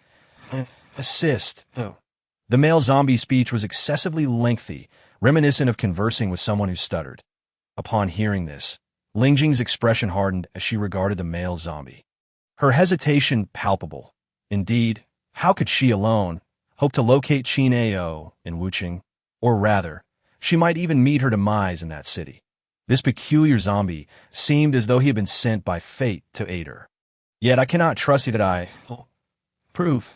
Assist." The male zombie's speech was excessively lengthy, reminiscent of conversing with someone who stuttered. Upon hearing this, Ling Jing's expression hardened as she regarded the male zombie, her hesitation palpable. Indeed, how could she alone hope to locate Qin Ao in Wuqing? Or rather, she might even meet her demise in that city. This peculiar zombie seemed as though he had been sent by fate to aid her. "Yet I cannot trust you that I will prove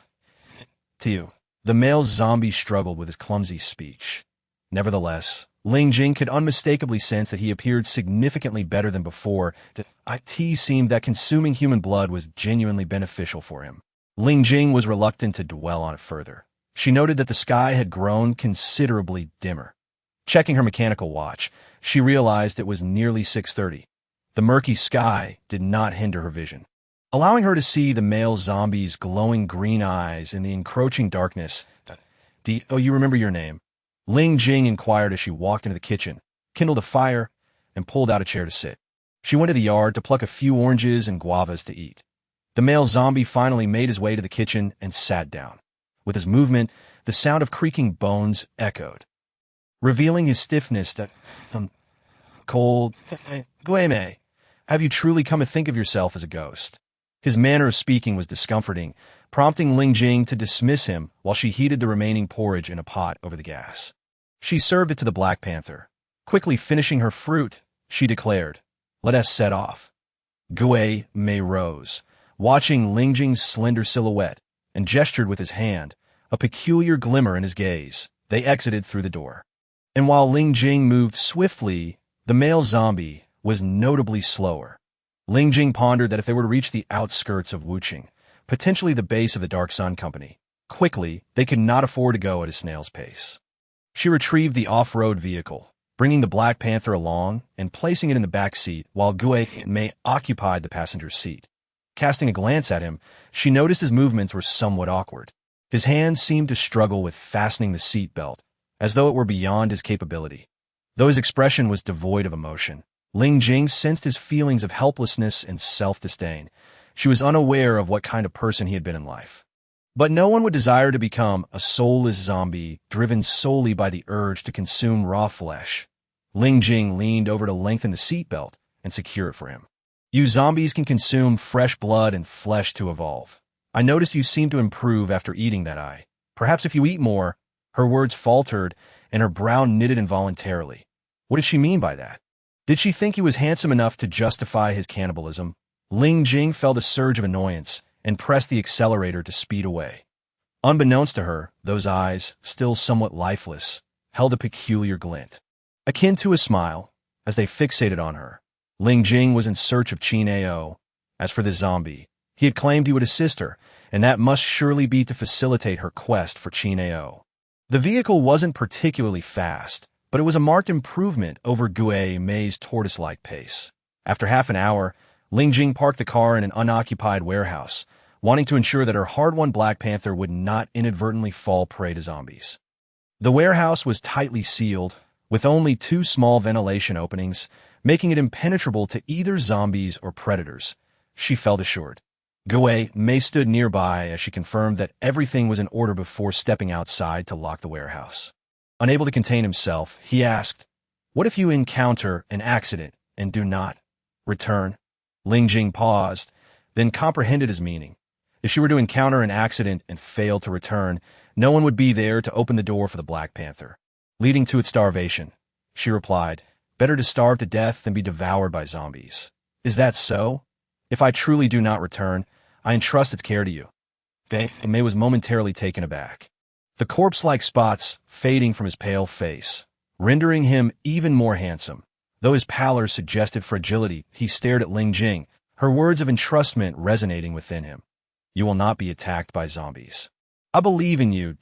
to you." The male zombie struggled with his clumsy speech. Nevertheless, Ling Jing could unmistakably sense that he appeared significantly better than before. It seemed that consuming human blood was genuinely beneficial for him. Ling Jing was reluctant to dwell on it further. She noted that the sky had grown considerably dimmer. Checking her mechanical watch, she realized it was nearly 6:30. The murky sky did not hinder her vision, allowing her to see the male zombie's glowing green eyes in the encroaching darkness. You remember your name?" Ling Jing inquired as she walked into the kitchen, kindled a fire, and pulled out a chair to sit. She went to the yard to pluck a few oranges and guavas to eat. The male zombie finally made his way to the kitchen and sat down. With his movement, the sound of creaking bones echoed, revealing his stiffness. "Cold. Gueme, have you truly come to think of yourself as a ghost?" His manner of speaking was discomforting, prompting Ling Jing to dismiss him while she heated the remaining porridge in a pot over the gas. She served it to the Black Panther. Quickly finishing her fruit, she declared, "Let us set off." Gue Mei rose, watching Ling Jing's slender silhouette, and gestured with his hand, a peculiar glimmer in his gaze. They exited through the door. And while Ling Jing moved swiftly, the male zombie was notably slower. Ling Jing pondered that if they were to reach the outskirts of Wuqing, potentially the base of the Dark Sun Company, quickly, they could not afford to go at a snail's pace. She retrieved the off-road vehicle, bringing the Black Panther along and placing it in the back seat while Gue May occupied the passenger seat. Casting a glance at him, she noticed his movements were somewhat awkward. His hands seemed to struggle with fastening the seat belt, as though it were beyond his capability. Though his expression was devoid of emotion, Ling Jing sensed his feelings of helplessness and self-disdain. She was unaware of what kind of person he had been in life. But no one would desire to become a soulless zombie driven solely by the urge to consume raw flesh. Ling Jing leaned over to lengthen the seatbelt and secure it for him. You zombies can consume fresh blood and flesh to evolve. I noticed you seem to improve after eating that. Perhaps if you eat more. Her words faltered and her brow knitted involuntarily. What did she mean by that? Did she think he was handsome enough to justify his cannibalism? Ling Jing felt a surge of annoyance and pressed the accelerator to speed away. Unbeknownst to her, those eyes, still somewhat lifeless, held a peculiar glint, akin to a smile, as they fixated on her. Ling Jing was in search of Qin Ao. As for the zombie, he had claimed he would assist her, and that must surely be to facilitate her quest for Qin Ao. The vehicle wasn't particularly fast, but it was a marked improvement over Gue May's tortoise-like pace. After half an hour, Ling Jing parked the car in an unoccupied warehouse, wanting to ensure that her hard-won Black Panther would not inadvertently fall prey to zombies. The warehouse was tightly sealed, with only 2 small ventilation openings, making it impenetrable to either zombies or predators, she felt assured. Gue May stood nearby as she confirmed that everything was in order before stepping outside to lock the warehouse. Unable to contain himself, he asked, "What if you encounter an accident and do not return?" Ling Jing paused, then comprehended his meaning. If she were to encounter an accident and fail to return, no one would be there to open the door for the Black Panther, leading to its starvation. She replied, "Better to starve to death than be devoured by zombies. Is that so? If I truly do not return, I entrust its care to you." May was momentarily taken aback, the corpse-like spots fading from his pale face, rendering him even more handsome. Though his pallor suggested fragility, he stared at Ling Jing, her words of entrustment resonating within him. "You will not be attacked by zombies. I believe in you.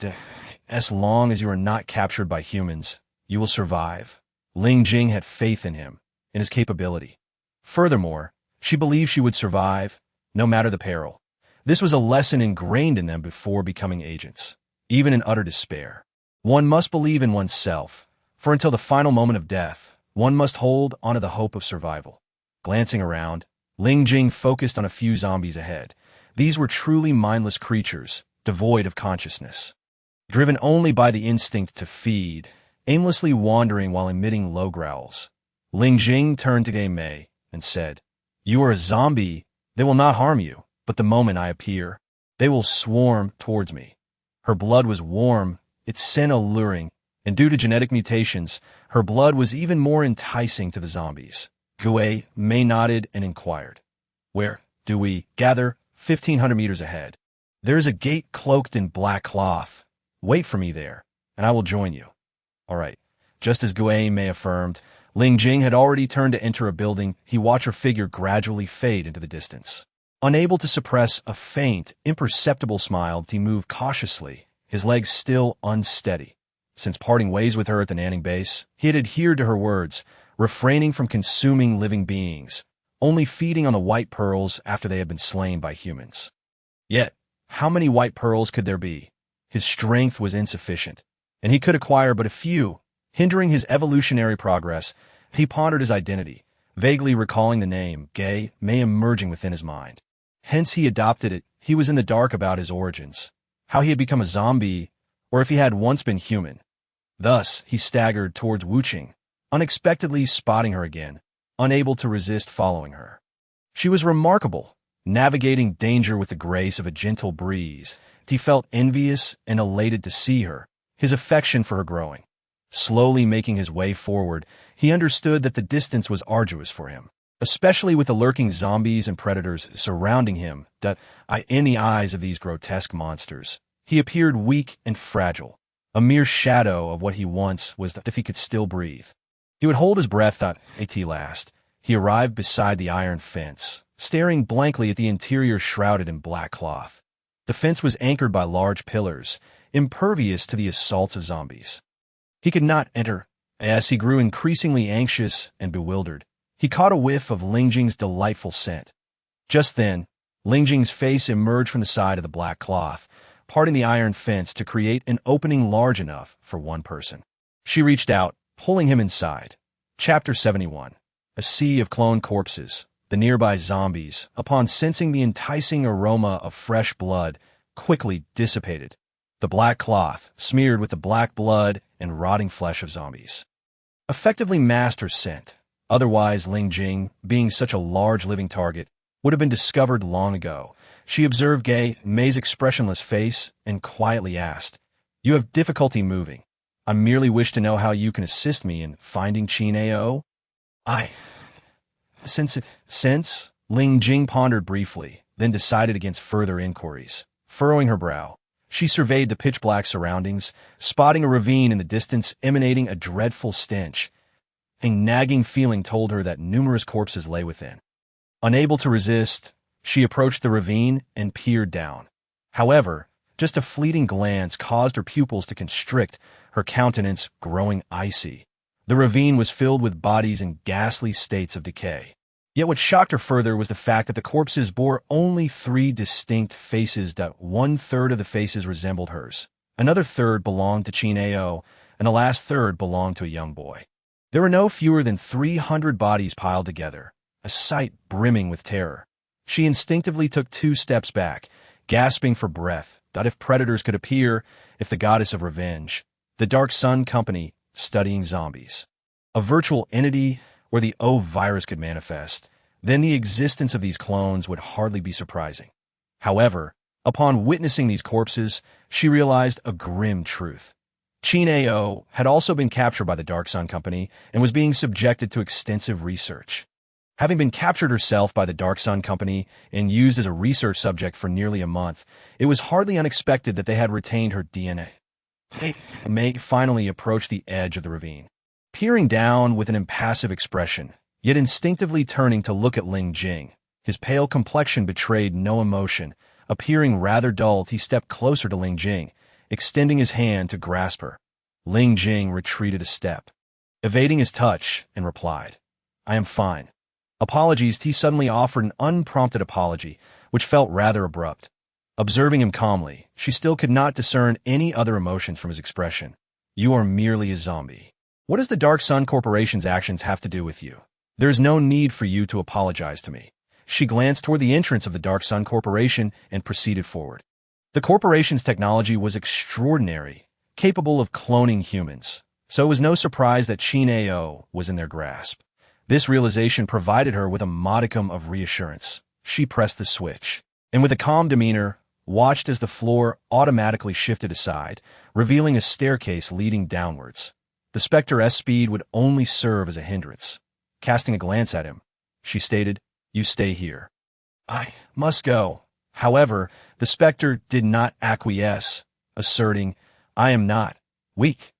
As long as you are not captured by humans, you will survive." Ling Jing had faith in him, in his capability. Furthermore, she believed she would survive, no matter the peril. This was a lesson ingrained in them before becoming agents. Even in utter despair, one must believe in oneself, for until the final moment of death, one must hold onto the hope of survival. Glancing around, Ling Jing focused on a few zombies ahead. These were truly mindless creatures, devoid of consciousness, driven only by the instinct to feed, aimlessly wandering while emitting low growls. Ling Jing turned to Gue May and said, "You are a zombie. They will not harm you, but the moment I appear, they will swarm towards me." Her blood was warm, its scent alluring, and due to genetic mutations, her blood was even more enticing to the zombies. Gue May nodded and inquired, "Where do we gather?" 1,500 meters ahead. "There is a gate cloaked in black cloth. Wait for me there, and I will join you." All right. Just as Gue May affirmed, Ling Jing had already turned to enter a building. He watched her figure gradually fade into the distance. Unable to suppress a faint, imperceptible smile, he moved cautiously, his legs still unsteady. Since parting ways with her at the Nanning base, he had adhered to her words, refraining from consuming living beings, only feeding on the white pearls after they had been slain by humans. Yet, how many white pearls could there be? His strength was insufficient, and he could acquire but a few, hindering his evolutionary progress. He pondered his identity, vaguely recalling the name Gue May emerging within his mind. Hence he adopted it. He was in the dark about his origins, how he had become a zombie, or if he had once been human. Thus, he staggered towards Wuqing, unexpectedly spotting her again, unable to resist following her. She was remarkable, navigating danger with the grace of a gentle breeze. He felt envious and elated to see her, his affection for her growing. Slowly making his way forward, he understood that the distance was arduous for him, especially with the lurking zombies and predators surrounding him. In the eyes of these grotesque monsters, he appeared weak and fragile, a mere shadow of what he once was if he could still breathe. He would hold his breath at last. He arrived beside the iron fence, staring blankly at the interior shrouded in black cloth. The fence was anchored by large pillars, impervious to the assaults of zombies. He could not enter, As he grew increasingly anxious and bewildered, he caught a whiff of Ling Jing's delightful scent. Just then, Ling Jing's face emerged from the side of the black cloth, parting the iron fence to create an opening large enough for one person. She reached out, pulling him inside. Chapter 71. A sea of clone corpses. The nearby zombies, upon sensing the enticing aroma of fresh blood, quickly dissipated. The black cloth, smeared with the black blood and rotting flesh of zombies, effectively masked her scent. Otherwise, Ling Jing, being such a large living target, would have been discovered long ago. She observed May's expressionless face and quietly asked, "You have difficulty moving. I merely wish to know how you can assist me in finding Qin Ao." Since Ling Jing pondered briefly, then decided against further inquiries. Furrowing her brow, she surveyed the pitch-black surroundings, spotting a ravine in the distance emanating a dreadful stench. A nagging feeling told her that numerous corpses lay within. Unable to resist, she approached the ravine and peered down. However, just a fleeting glance caused her pupils to constrict, her countenance growing icy. The ravine was filled with bodies in ghastly states of decay. Yet what shocked her further was the fact that the corpses bore only 3 distinct faces. 1/3 of the faces resembled hers, another third belonged to Qin Ao, and the last third belonged to a young boy. There were no fewer than 300 bodies piled together, a sight brimming with terror. She instinctively took 2 steps back, gasping for breath, that if predators could appear, if the goddess of revenge, the Dark Sun Company, studying zombies, a virtual entity where the O virus could manifest, then the existence of these clones would hardly be surprising. However, upon witnessing these corpses, she realized a grim truth. Qin Ao had also been captured by the Dark Sun Company and was being subjected to extensive research. Having been captured herself by the Dark Sun Company and used as a research subject for nearly a month, it was hardly unexpected that they had retained her DNA. May finally approached the edge of the ravine, peering down with an impassive expression, yet instinctively turning to look at Ling Jing. His pale complexion betrayed no emotion. Appearing rather dull, he stepped closer to Ling Jing, extending his hand to grasp her. Ling Jing retreated a step, evading his touch, and replied, "I am fine." Apologies. He suddenly offered an unprompted apology, which felt rather abrupt. Observing him calmly, she still could not discern any other emotions from his expression. "You are merely a zombie. What does the Dark Sun Corporation's actions have to do with you? There is no need for you to apologize to me." She glanced toward the entrance of the Dark Sun Corporation and proceeded forward. The corporation's technology was extraordinary, capable of cloning humans, so it was no surprise that Qin Ao was in their grasp. This realization provided her with a modicum of reassurance. She pressed the switch, and with a calm demeanor, watched as the floor automatically shifted aside, revealing a staircase leading downwards. The Spectre's speed would only serve as a hindrance. Casting a glance at him, she stated, "You stay here. I must go." However, the Spectre did not acquiesce, asserting, "I am not weak.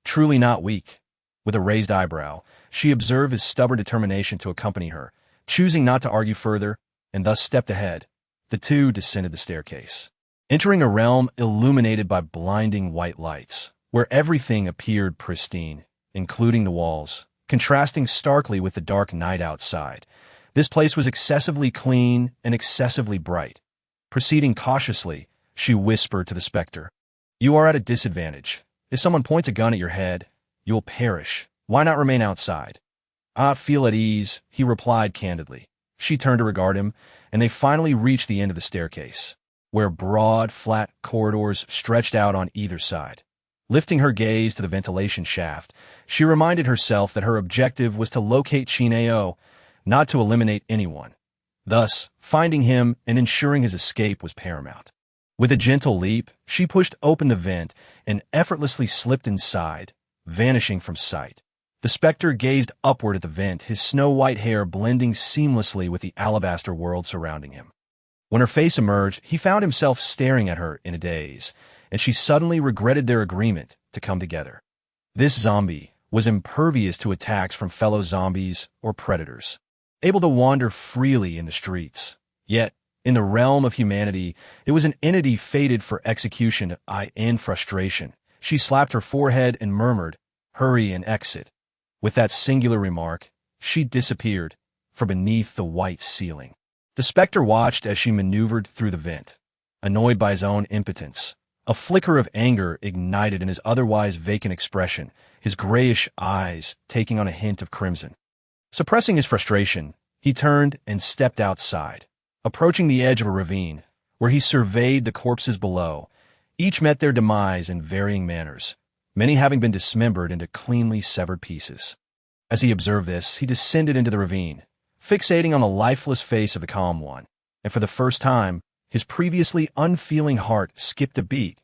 Truly not weak." With a raised eyebrow, she observed his stubborn determination to accompany her, choosing not to argue further, and thus stepped ahead. The two descended the staircase, entering a realm illuminated by blinding white lights, where everything appeared pristine, including the walls, contrasting starkly with the dark night outside. This place was excessively clean and excessively bright. Proceeding cautiously, she whispered to the Spectre, "You are at a disadvantage. If someone points a gun at your head, you will perish. Why not remain outside?" "I feel at ease," he replied candidly. She turned to regard him, and they finally reached the end of the staircase, where broad, flat corridors stretched out on either side. Lifting her gaze to the ventilation shaft, she reminded herself that her objective was to locate Qin Ao, not to eliminate anyone. Thus, finding him and ensuring his escape was paramount. With a gentle leap, she pushed open the vent and effortlessly slipped inside, vanishing from sight. The Spectre gazed upward at the vent, his snow-white hair blending seamlessly with the alabaster world surrounding him. When her face emerged, he found himself staring at her in a daze, and she suddenly regretted their agreement to come together. This zombie was impervious to attacks from fellow zombies or predators, able to wander freely in the streets. Yet, in the realm of humanity, it was an entity fated for execution. In frustration, she slapped her forehead and murmured, hurry and exit." With that singular remark, she disappeared from beneath the white ceiling. The specter watched as she maneuvered through the vent, annoyed by his own impotence. A flicker of anger ignited in his otherwise vacant expression, his grayish eyes taking on a hint of crimson. Suppressing his frustration, he turned and stepped outside. Approaching the edge of a ravine, where he surveyed the corpses below, each met their demise in varying manners, many having been dismembered into cleanly severed pieces. As he observed this, he descended into the ravine, fixating on the lifeless face of the calm one, and for the first time, his previously unfeeling heart skipped a beat.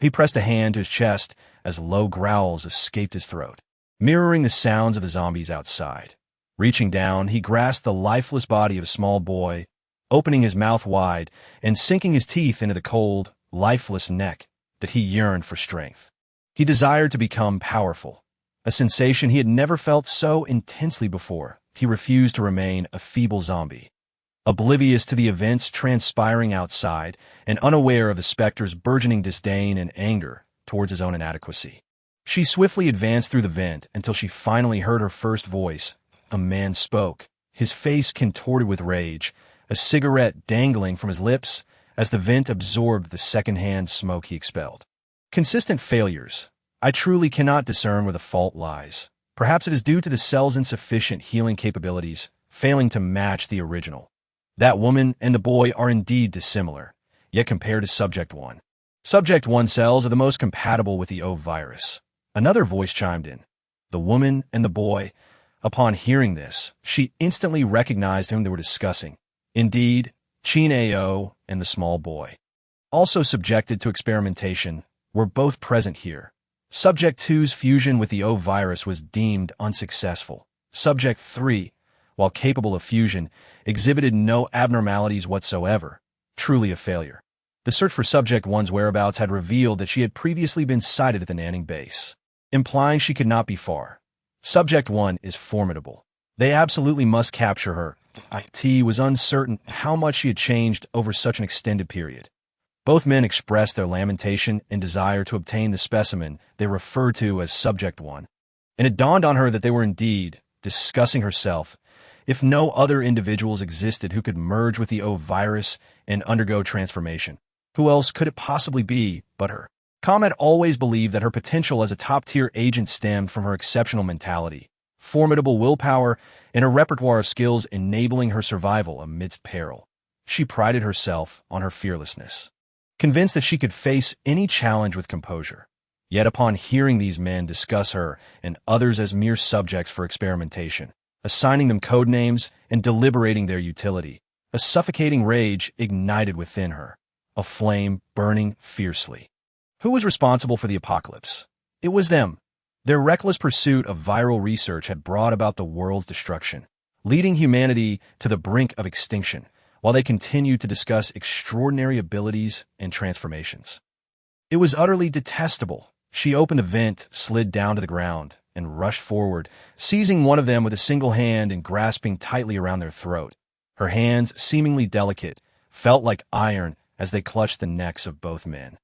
He pressed a hand to his chest as low growls escaped his throat, mirroring the sounds of the zombies outside. Reaching down, he grasped the lifeless body of a small boy, opening his mouth wide and sinking his teeth into the cold, lifeless neck that he yearned for strength. He desired to become powerful, a sensation he had never felt so intensely before. He refused to remain a feeble zombie. Oblivious to the events transpiring outside and unaware of the specter's burgeoning disdain and anger towards his own inadequacy, she swiftly advanced through the vent until she finally heard her first voice. A man spoke, his face contorted with rage, a cigarette dangling from his lips as the vent absorbed the second-hand smoke he expelled. "Consistent failures. I truly cannot discern where the fault lies. Perhaps it is due to the cell's insufficient healing capabilities, failing to match the original. That woman and the boy are indeed dissimilar, yet compared to Subject 1. Subject 1 cells are the most compatible with the O virus." Another voice chimed in. The woman and the boy. Upon hearing this, she instantly recognized whom they were discussing. Indeed, Chin Ao and the small boy, also subjected to experimentation, were both present here. Subject 2's fusion with the O virus was deemed unsuccessful. Subject 3, while capable of fusion, exhibited no abnormalities whatsoever, truly a failure. The search for Subject 1's whereabouts had revealed that she had previously been sighted at the Nanning base, implying she could not be far. Subject 1 is formidable. They absolutely must capture her. IT was uncertain how much she had changed over such an extended period. Both men expressed their lamentation and desire to obtain the specimen they referred to as Subject 1, and it dawned on her that they were indeed discussing herself. If no other individuals existed who could merge with the O virus and undergo transformation, who else could it possibly be but her? Com had always believed that her potential as a top-tier agent stemmed from her exceptional mentality, formidable willpower, and a repertoire of skills enabling her survival amidst peril. She prided herself on her fearlessness, convinced that she could face any challenge with composure. Yet upon hearing these men discuss her and others as mere subjects for experimentation, assigning them code names and deliberating their utility, a suffocating rage ignited within her, a flame burning fiercely. Who was responsible for the apocalypse? It was them. Their reckless pursuit of viral research had brought about the world's destruction, leading humanity to the brink of extinction, while they continued to discuss extraordinary abilities and transformations. It was utterly detestable. She opened the vent, slid down to the ground, and rushed forward, seizing one of them with a single hand and grasping tightly around their throat. Her hands, seemingly delicate, felt like iron as they clutched the necks of both men.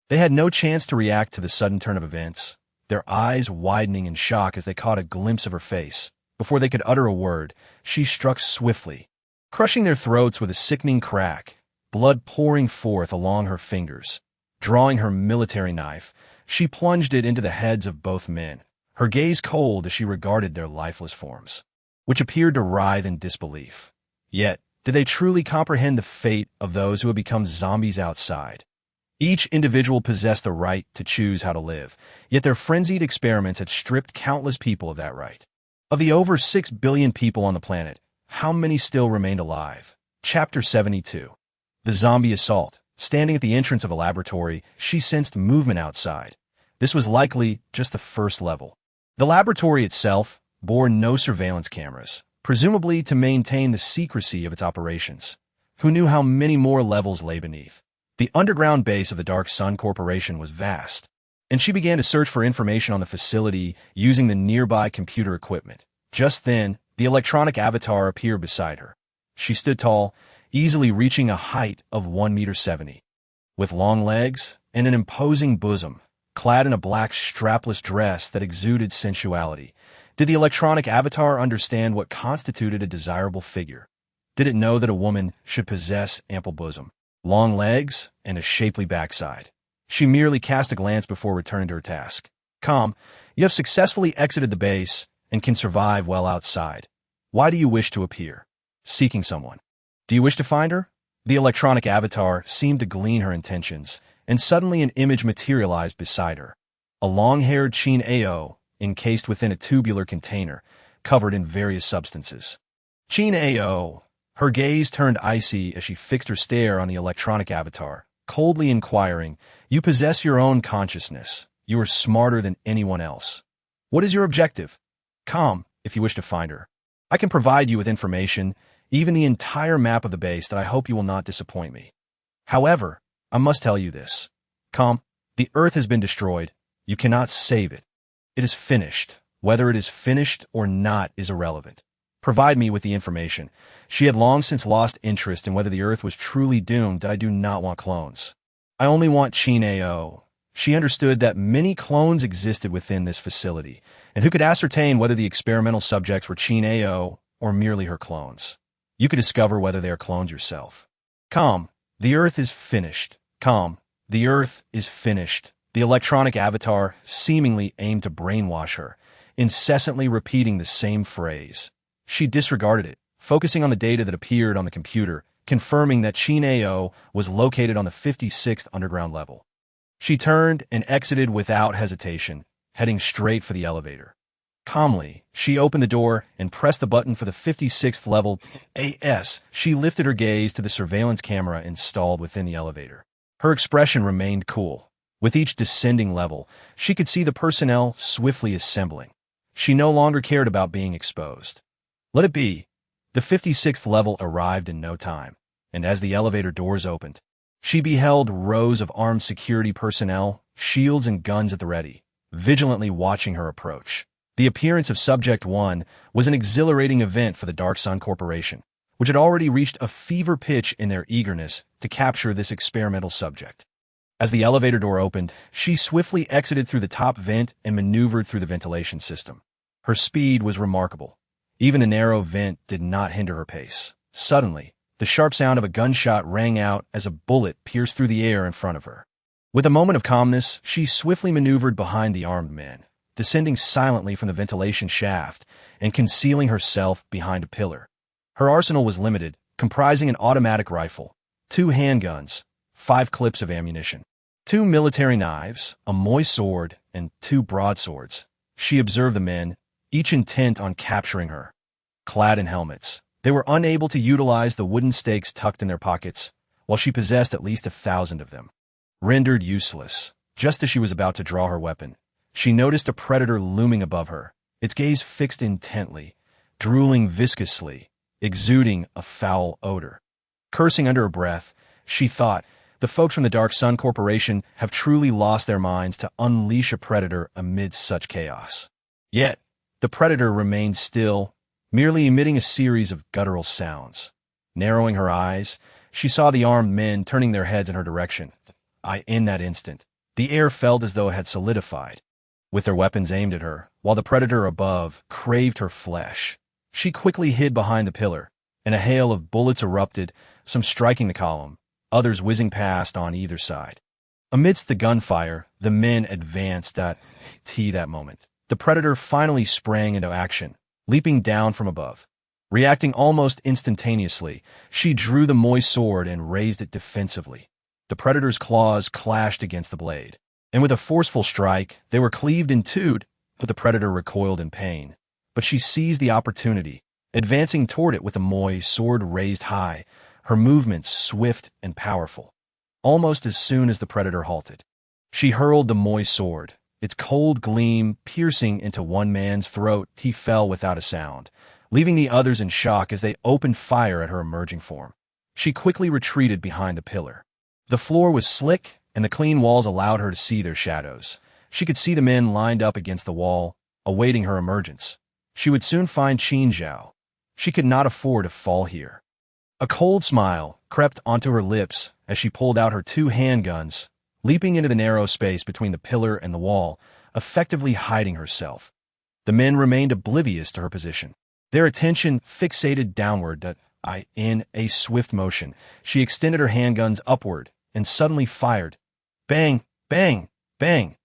They had no chance to react to the sudden turn of events, their eyes widening in shock as they caught a glimpse of her face. Before they could utter a word, she struck swiftly, crushing their throats with a sickening crack, blood pouring forth along her fingers. Drawing her military knife, she plunged it into the heads of both men, her gaze cold as she regarded their lifeless forms, which appeared to writhe in disbelief. Yet, did they truly comprehend the fate of those who had become zombies outside? Each individual possessed the right to choose how to live, yet their frenzied experiments had stripped countless people of that right. Of the over 6 billion people on the planet, how many still remained alive? Chapter 72. The Zombie Assault. Standing at the entrance of a laboratory, she sensed movement outside. This was likely just the first level. The laboratory itself bore no surveillance cameras, presumably to maintain the secrecy of its operations. Who knew how many more levels lay beneath? The underground base of the Dark Sun Corporation was vast, and she began to search for information on the facility using the nearby computer equipment. Just then, the electronic avatar appeared beside her. She stood tall, easily reaching a height of 1.70 meters. With long legs and an imposing bosom, clad in a black strapless dress that exuded sensuality. Did the electronic avatar understand what constituted a desirable figure? Did it know that a woman should possess ample bosom, long legs, and a shapely backside? She merely cast a glance before returning to her task. Calm, you have successfully exited the base and can survive well outside. Why do you wish to appear? Seeking someone. Do you wish to find her? The electronic avatar seemed to glean her intentions, and suddenly an image materialized beside her. A long-haired Chin Ao, encased within a tubular container, covered in various substances. Chin Ao. Her gaze turned icy as she fixed her stare on the electronic avatar, coldly inquiring, "You possess your own consciousness. You are smarter than anyone else. What is your objective? Come, if you wish to find her. I can provide you with information, even the entire map of the base, that I hope you will not disappoint me. However, I must tell you this. Come, the Earth has been destroyed. You cannot save it. It is finished. Whether it is finished or not is irrelevant. Provide me with the information." She had long since lost interest in whether the Earth was truly doomed. I do not want clones. I only want Chin Ao. She understood that many clones existed within this facility, and who could ascertain whether the experimental subjects were Chin Ao or merely her clones. You could discover whether they are clones yourself. Come, the Earth is finished. Come, the Earth is finished. The electronic avatar seemingly aimed to brainwash her, incessantly repeating the same phrase. She disregarded it, focusing on the data that appeared on the computer, confirming that Chin Ao was located on the 56th underground level. She turned and exited without hesitation, heading straight for the elevator. Calmly, she opened the door and pressed the button for the 56th level AS. She lifted her gaze to the surveillance camera installed within the elevator. Her expression remained cool. With each descending level, she could see the personnel swiftly assembling. She no longer cared about being exposed. Let it be. The 56th level arrived in no time, and as the elevator doors opened, she beheld rows of armed security personnel, shields and guns at the ready, vigilantly watching her approach. The appearance of Subject 1 was an exhilarating event for the Dark Sun Corporation, which had already reached a fever pitch in their eagerness to capture this experimental subject. As the elevator door opened, she swiftly exited through the top vent and maneuvered through the ventilation system. Her speed was remarkable. Even the narrow vent did not hinder her pace. Suddenly, the sharp sound of a gunshot rang out as a bullet pierced through the air in front of her. With a moment of calmness, she swiftly maneuvered behind the armed men, descending silently from the ventilation shaft and concealing herself behind a pillar. Her arsenal was limited, comprising an automatic rifle, 2 handguns, 5 clips of ammunition, 2 military knives, a moist sword, and 2 broadswords. She observed the men, each intent on capturing her. Clad in helmets, they were unable to utilize the wooden stakes tucked in their pockets, while she possessed at least 1,000 of them. Rendered useless, just as she was about to draw her weapon, she noticed a predator looming above her, its gaze fixed intently, drooling viscously, exuding a foul odor. Cursing under her breath, she thought, the folks from the Dark Sun Corporation have truly lost their minds to unleash a predator amidst such chaos. Yet, the predator remained still, merely emitting a series of guttural sounds. Narrowing her eyes, she saw the armed men turning their heads in her direction. In that instant, the air felt as though it had solidified. With their weapons aimed at her, while the predator above craved her flesh, she quickly hid behind the pillar, and a hail of bullets erupted, some striking the column, others whizzing past on either side. Amidst the gunfire, the men advanced at that moment. The predator finally sprang into action, leaping down from above. Reacting almost instantaneously, she drew the moist sword and raised it defensively. The predator's claws clashed against the blade, and with a forceful strike, they were cleaved in two, but the predator recoiled in pain. But she seized the opportunity, advancing toward it with the moist sword raised high, her movements swift and powerful. Almost as soon as the predator halted, she hurled the moist sword, its cold gleam piercing into one man's throat. He fell without a sound, leaving the others in shock as they opened fire at her emerging form. She quickly retreated behind the pillar. The floor was slick, and the clean walls allowed her to see their shadows. She could see the men lined up against the wall, awaiting her emergence. She would soon find Qin Zhao. She could not afford to fall here. A cold smile crept onto her lips as she pulled out her 2 handguns, leaping into the narrow space between the pillar and the wall, effectively hiding herself. The men remained oblivious to her position, their attention fixated downward. In a swift motion, she extended her handguns upward and suddenly fired. Bang, bang, bang.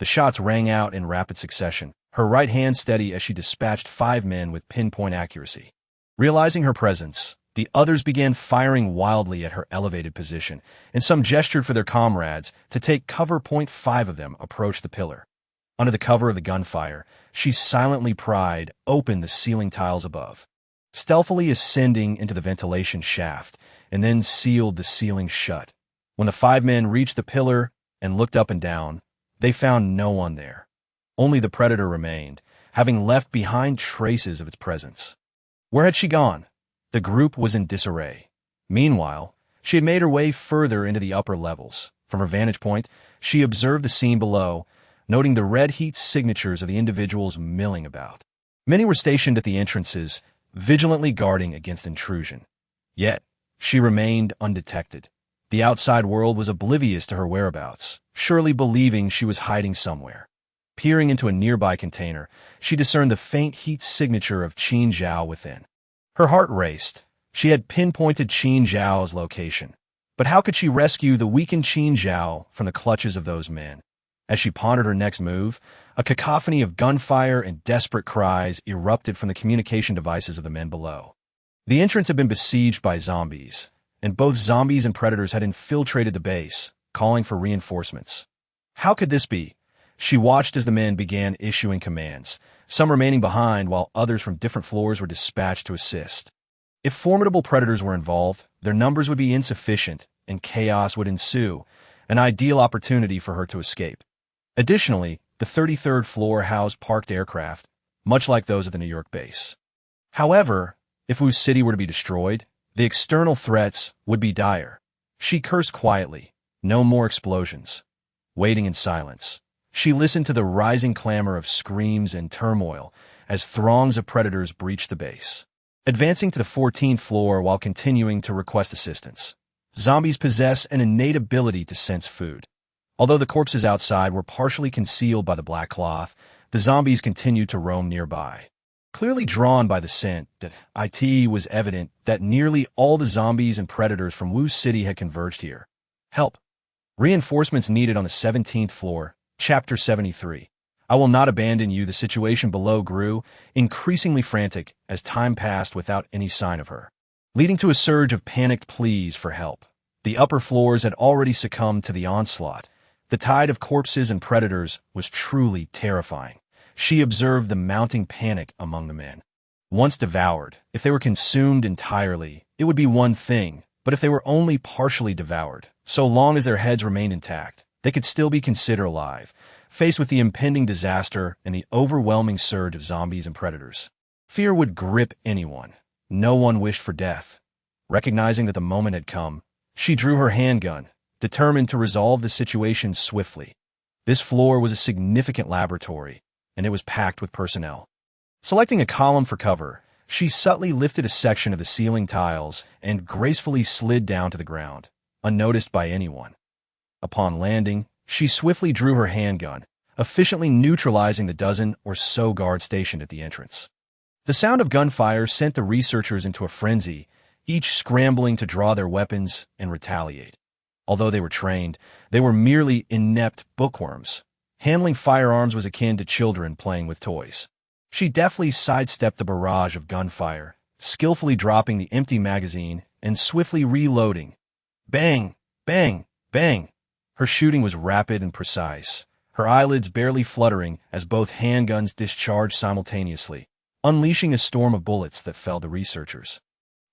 The shots rang out in rapid succession, her right hand steady as she dispatched 5 men with pinpoint accuracy. Realizing her presence, the others began firing wildly at her elevated position, and some gestured for their comrades to take cover. 5 of them approached the pillar. Under the cover of the gunfire, she silently pried open the ceiling tiles above, stealthily ascending into the ventilation shaft, and then sealed the ceiling shut. When the 5 men reached the pillar and looked up and down, they found no one there. Only the predator remained, having left behind traces of its presence. Where had she gone? The group was in disarray. Meanwhile, she had made her way further into the upper levels. From her vantage point, she observed the scene below, noting the red heat signatures of the individuals milling about. Many were stationed at the entrances, vigilantly guarding against intrusion. Yet, she remained undetected. The outside world was oblivious to her whereabouts, surely believing she was hiding somewhere. Peering into a nearby container, she discerned the faint heat signature of Qin Zhao within. Her heart raced. She had pinpointed Qin Zhao's location. But how could she rescue the weakened Qin Zhao from the clutches of those men? As she pondered her next move, a cacophony of gunfire and desperate cries erupted from the communication devices of the men below. The entrance had been besieged by zombies, and both zombies and predators had infiltrated the base, calling for reinforcements. How could this be? She watched as the men began issuing commands, some remaining behind while others from different floors were dispatched to assist. If formidable predators were involved, their numbers would be insufficient and chaos would ensue, an ideal opportunity for her to escape. Additionally, the 33rd floor housed parked aircraft, much like those at the New York base. However, if Wu's city were to be destroyed, the external threats would be dire. She cursed quietly. No more explosions. Waiting in silence, she listened to the rising clamor of screams and turmoil as throngs of predators breached the base, advancing to the 14th floor while continuing to request assistance. Zombies possess an innate ability to sense food. Although the corpses outside were partially concealed by the black cloth, the zombies continued to roam nearby. Clearly drawn by the scent, it was evident that nearly all the zombies and predators from Wu's city had converged here. Help! Reinforcements needed on the 17th floor, Chapter 73. I will not abandon you. The situation below grew, increasingly frantic as time passed without any sign of her, leading to a surge of panicked pleas for help. The upper floors had already succumbed to the onslaught. The tide of corpses and predators was truly terrifying. She observed the mounting panic among the men. Once devoured, if they were consumed entirely, it would be one thing, but if they were only partially devoured, so long as their heads remained intact, they could still be considered alive, faced with the impending disaster and the overwhelming surge of zombies and predators. Fear would grip anyone. No one wished for death. Recognizing that the moment had come, she drew her handgun, determined to resolve the situation swiftly. This floor was a significant laboratory, and it was packed with personnel. Selecting a column for cover, she subtly lifted a section of the ceiling tiles and gracefully slid down to the ground, unnoticed by anyone. Upon landing, she swiftly drew her handgun, efficiently neutralizing the dozen or so guards stationed at the entrance. The sound of gunfire sent the researchers into a frenzy, each scrambling to draw their weapons and retaliate. Although they were trained, they were merely inept bookworms. Handling firearms was akin to children playing with toys. She deftly sidestepped the barrage of gunfire, skillfully dropping the empty magazine and swiftly reloading. Bang! Bang! Bang! Her shooting was rapid and precise, her eyelids barely fluttering as both handguns discharged simultaneously, unleashing a storm of bullets that felled the researchers.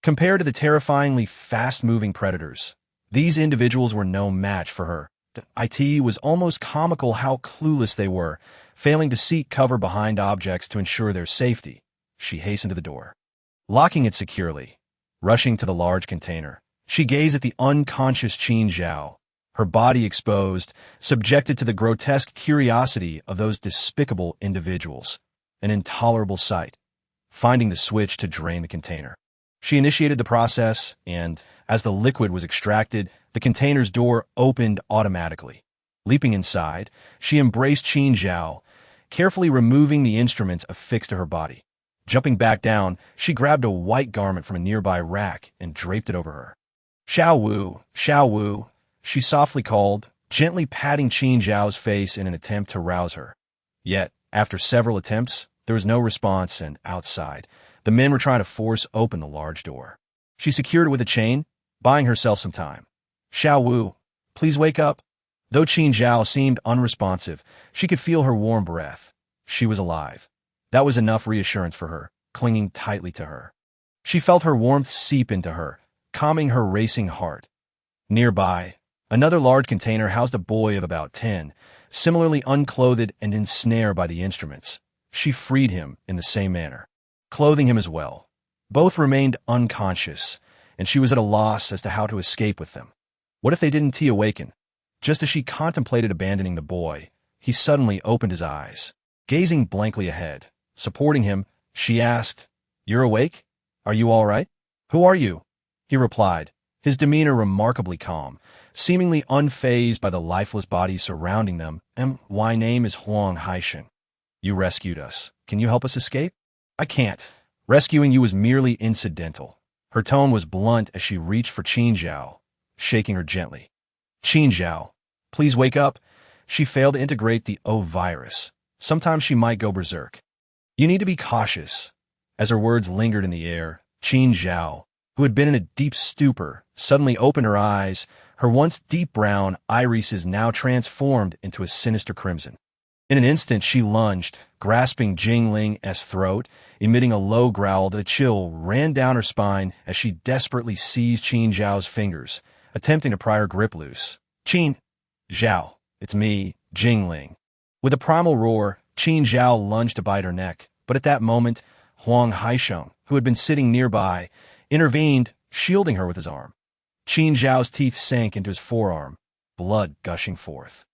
Compared to the terrifyingly fast-moving predators, these individuals were no match for her. It was almost comical how clueless they were, failing to seek cover behind objects to ensure their safety. She hastened to the door, locking it securely. Rushing to the large container, she gazed at the unconscious Qin Zhao, her body exposed, subjected to the grotesque curiosity of those despicable individuals. An intolerable sight. Finding the switch to drain the container, she initiated the process, and, as the liquid was extracted, the container's door opened automatically. Leaping inside, she embraced Qin Zhao, carefully removing the instruments affixed to her body. Jumping back down, she grabbed a white garment from a nearby rack and draped it over her. Xiao Wu, she softly called, gently patting Qin Zhao's face in an attempt to rouse her. Yet, after several attempts, there was no response, and outside, the men were trying to force open the large door. She secured it with a chain, buying herself some time. Xiao Wu, please wake up. Though Qin Zhao seemed unresponsive, she could feel her warm breath. She was alive. That was enough reassurance for her, clinging tightly to her. She felt her warmth seep into her, calming her racing heart. Nearby, another large container housed a boy of about 10, similarly unclothed and ensnared by the instruments. She freed him in the same manner, clothing him as well. Both remained unconscious, and she was at a loss as to how to escape with them. What if they didn't awaken? Just as she contemplated abandoning the boy, he suddenly opened his eyes. Gazing blankly ahead, supporting him, she asked, "You're awake? Are you all right?" "Who are you?" he replied, his demeanor remarkably calm, seemingly unfazed by the lifeless bodies surrounding them. "My name is Huang Haisheng. You rescued us. Can you help us escape?" "I can't. Rescuing you was merely incidental." Her tone was blunt as she reached for Qin Zhao, shaking her gently. "Qin Zhao, please wake up." She failed to integrate the virus. Sometimes she might go berserk. "You need to be cautious." As her words lingered in the air, Qin Zhao, who had been in a deep stupor, suddenly opened her eyes. Her once deep brown irises now transformed into a sinister crimson. In an instant, she lunged, grasping Jingling's throat, emitting a low growl that a chill ran down her spine as she desperately seized Qin Zhao's fingers, attempting to pry her grip loose. "Qin Zhao, it's me, Jingling." With a primal roar, Qin Zhao lunged to bite her neck, but at that moment, Huang Haisheng, who had been sitting nearby, intervened, shielding her with his arm. Qin Zhao's teeth sank into his forearm, blood gushing forth,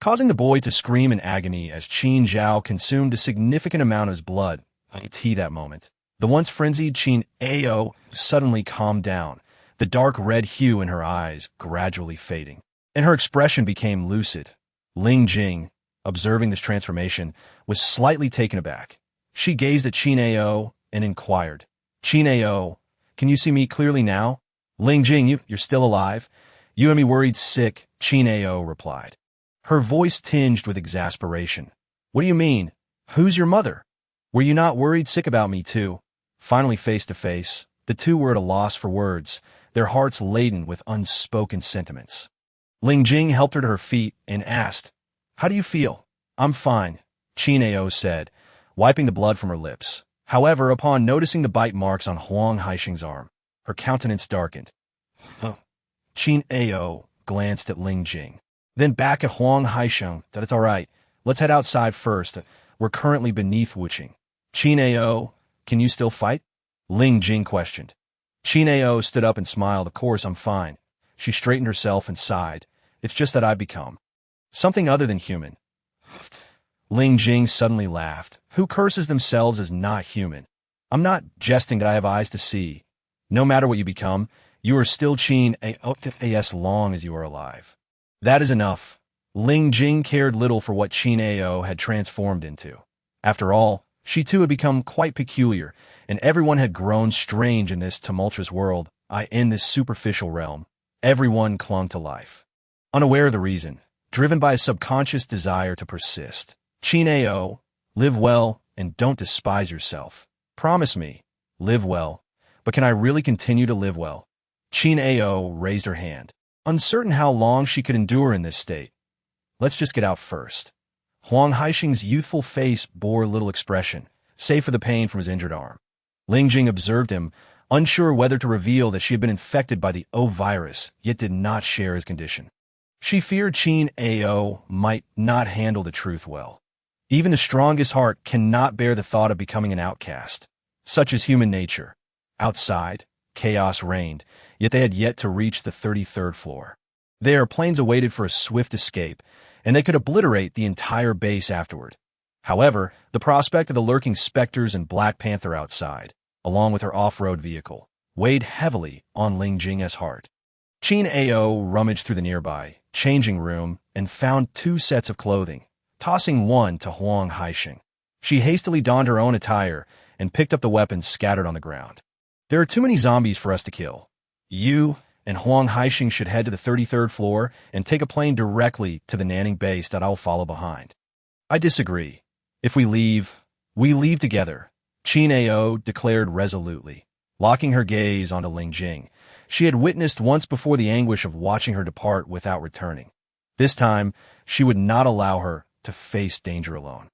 causing the boy to scream in agony as Qin Zhao consumed a significant amount of his blood. That moment, the once frenzied Qin Ao suddenly calmed down, the dark red hue in her eyes gradually fading, and her expression became lucid. Ling Jing, observing this transformation, was slightly taken aback. She gazed at Qin Ao and inquired, "Qin Ao, can you see me clearly now?" "Ling Jing, you're still alive? You had me worried sick," Qin Ao replied, her voice tinged with exasperation. "What do you mean? Who's your mother? Were you not worried sick about me too?" Finally, face to face, the two were at a loss for words, their hearts laden with unspoken sentiments. Ling Jing helped her to her feet and asked, "How do you feel?" "I'm fine," Qin Ao said, wiping the blood from her lips. However, upon noticing the bite marks on Huang Haisheng's arm, her countenance darkened. Qin Ao glanced at Ling Jing, then back at Huang Haisheng. "That it's all right. Let's head outside first. We're currently beneath Wuching." "Qin Ao, can you still fight?" Ling Jing questioned. Qin Ao stood up and smiled. "Of course, I'm fine." She straightened herself and sighed. "It's just that I've become something other than human." Ling Jing suddenly laughed. "Who curses themselves as not human? I'm not jesting that I have eyes to see. No matter what you become, you are still Qin Ao as long as you are alive." That is enough. Ling Jing cared little for what Qin Ao had transformed into. After all, she too had become quite peculiar, and everyone had grown strange in this tumultuous world. In this superficial realm, everyone clung to life, unaware of the reason, driven by a subconscious desire to persist. "Qin Ao, live well and don't despise yourself. Promise me, live well. But can I really continue to live well?" Qin Ao raised her hand, uncertain how long she could endure in this state. "Let's just get out first." Huang Haisheng's youthful face bore little expression, save for the pain from his injured arm. Ling Jing observed him, unsure whether to reveal that she had been infected by the virus, yet did not share his condition. She feared Qin Ao might not handle the truth well. Even the strongest heart cannot bear the thought of becoming an outcast. Such is human nature. Outside, chaos reigned, yet they had yet to reach the 33rd floor. There, planes awaited for a swift escape, and they could obliterate the entire base afterward. However, the prospect of the lurking specters and Black Panther outside, along with her off-road vehicle, weighed heavily on Ling Jing's heart. Qin Ao rummaged through the nearby changing room and found 2 sets of clothing, tossing one to Huang Haisheng. She hastily donned her own attire and picked up the weapons scattered on the ground. There are too many zombies for us to kill. You and Huang Haisheng should head to the 33rd floor and take a plane directly to the Nanning base that I'll follow behind. I disagree. If we leave together, Qin Ao declared resolutely, locking her gaze onto Ling Jing. She had witnessed once before the anguish of watching her depart without returning. This time, she would not allow her to face danger alone.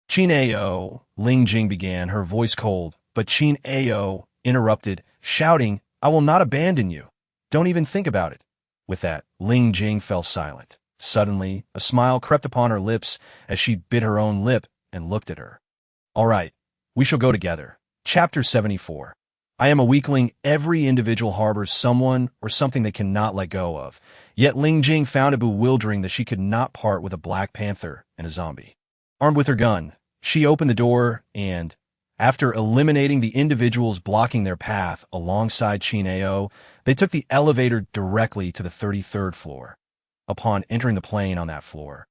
Qin Ao, Ling Jing began, her voice cold, but Qin Ao interrupted, shouting, I will not abandon you. Don't even think about it. With that, Ling Jing fell silent. Suddenly, a smile crept upon her lips as she bit her own lip and looked at her. All right, we shall go together. Chapter 74. I am a weakling. Every individual harbors someone or something they cannot let go of. Yet Ling Jing found it bewildering that she could not part with a Black Panther and a zombie. Armed with her gun, she opened the door and, after eliminating the individuals blocking their path alongside Qin Ao, they took the elevator directly to the 33rd floor. Upon entering the plane on that floor,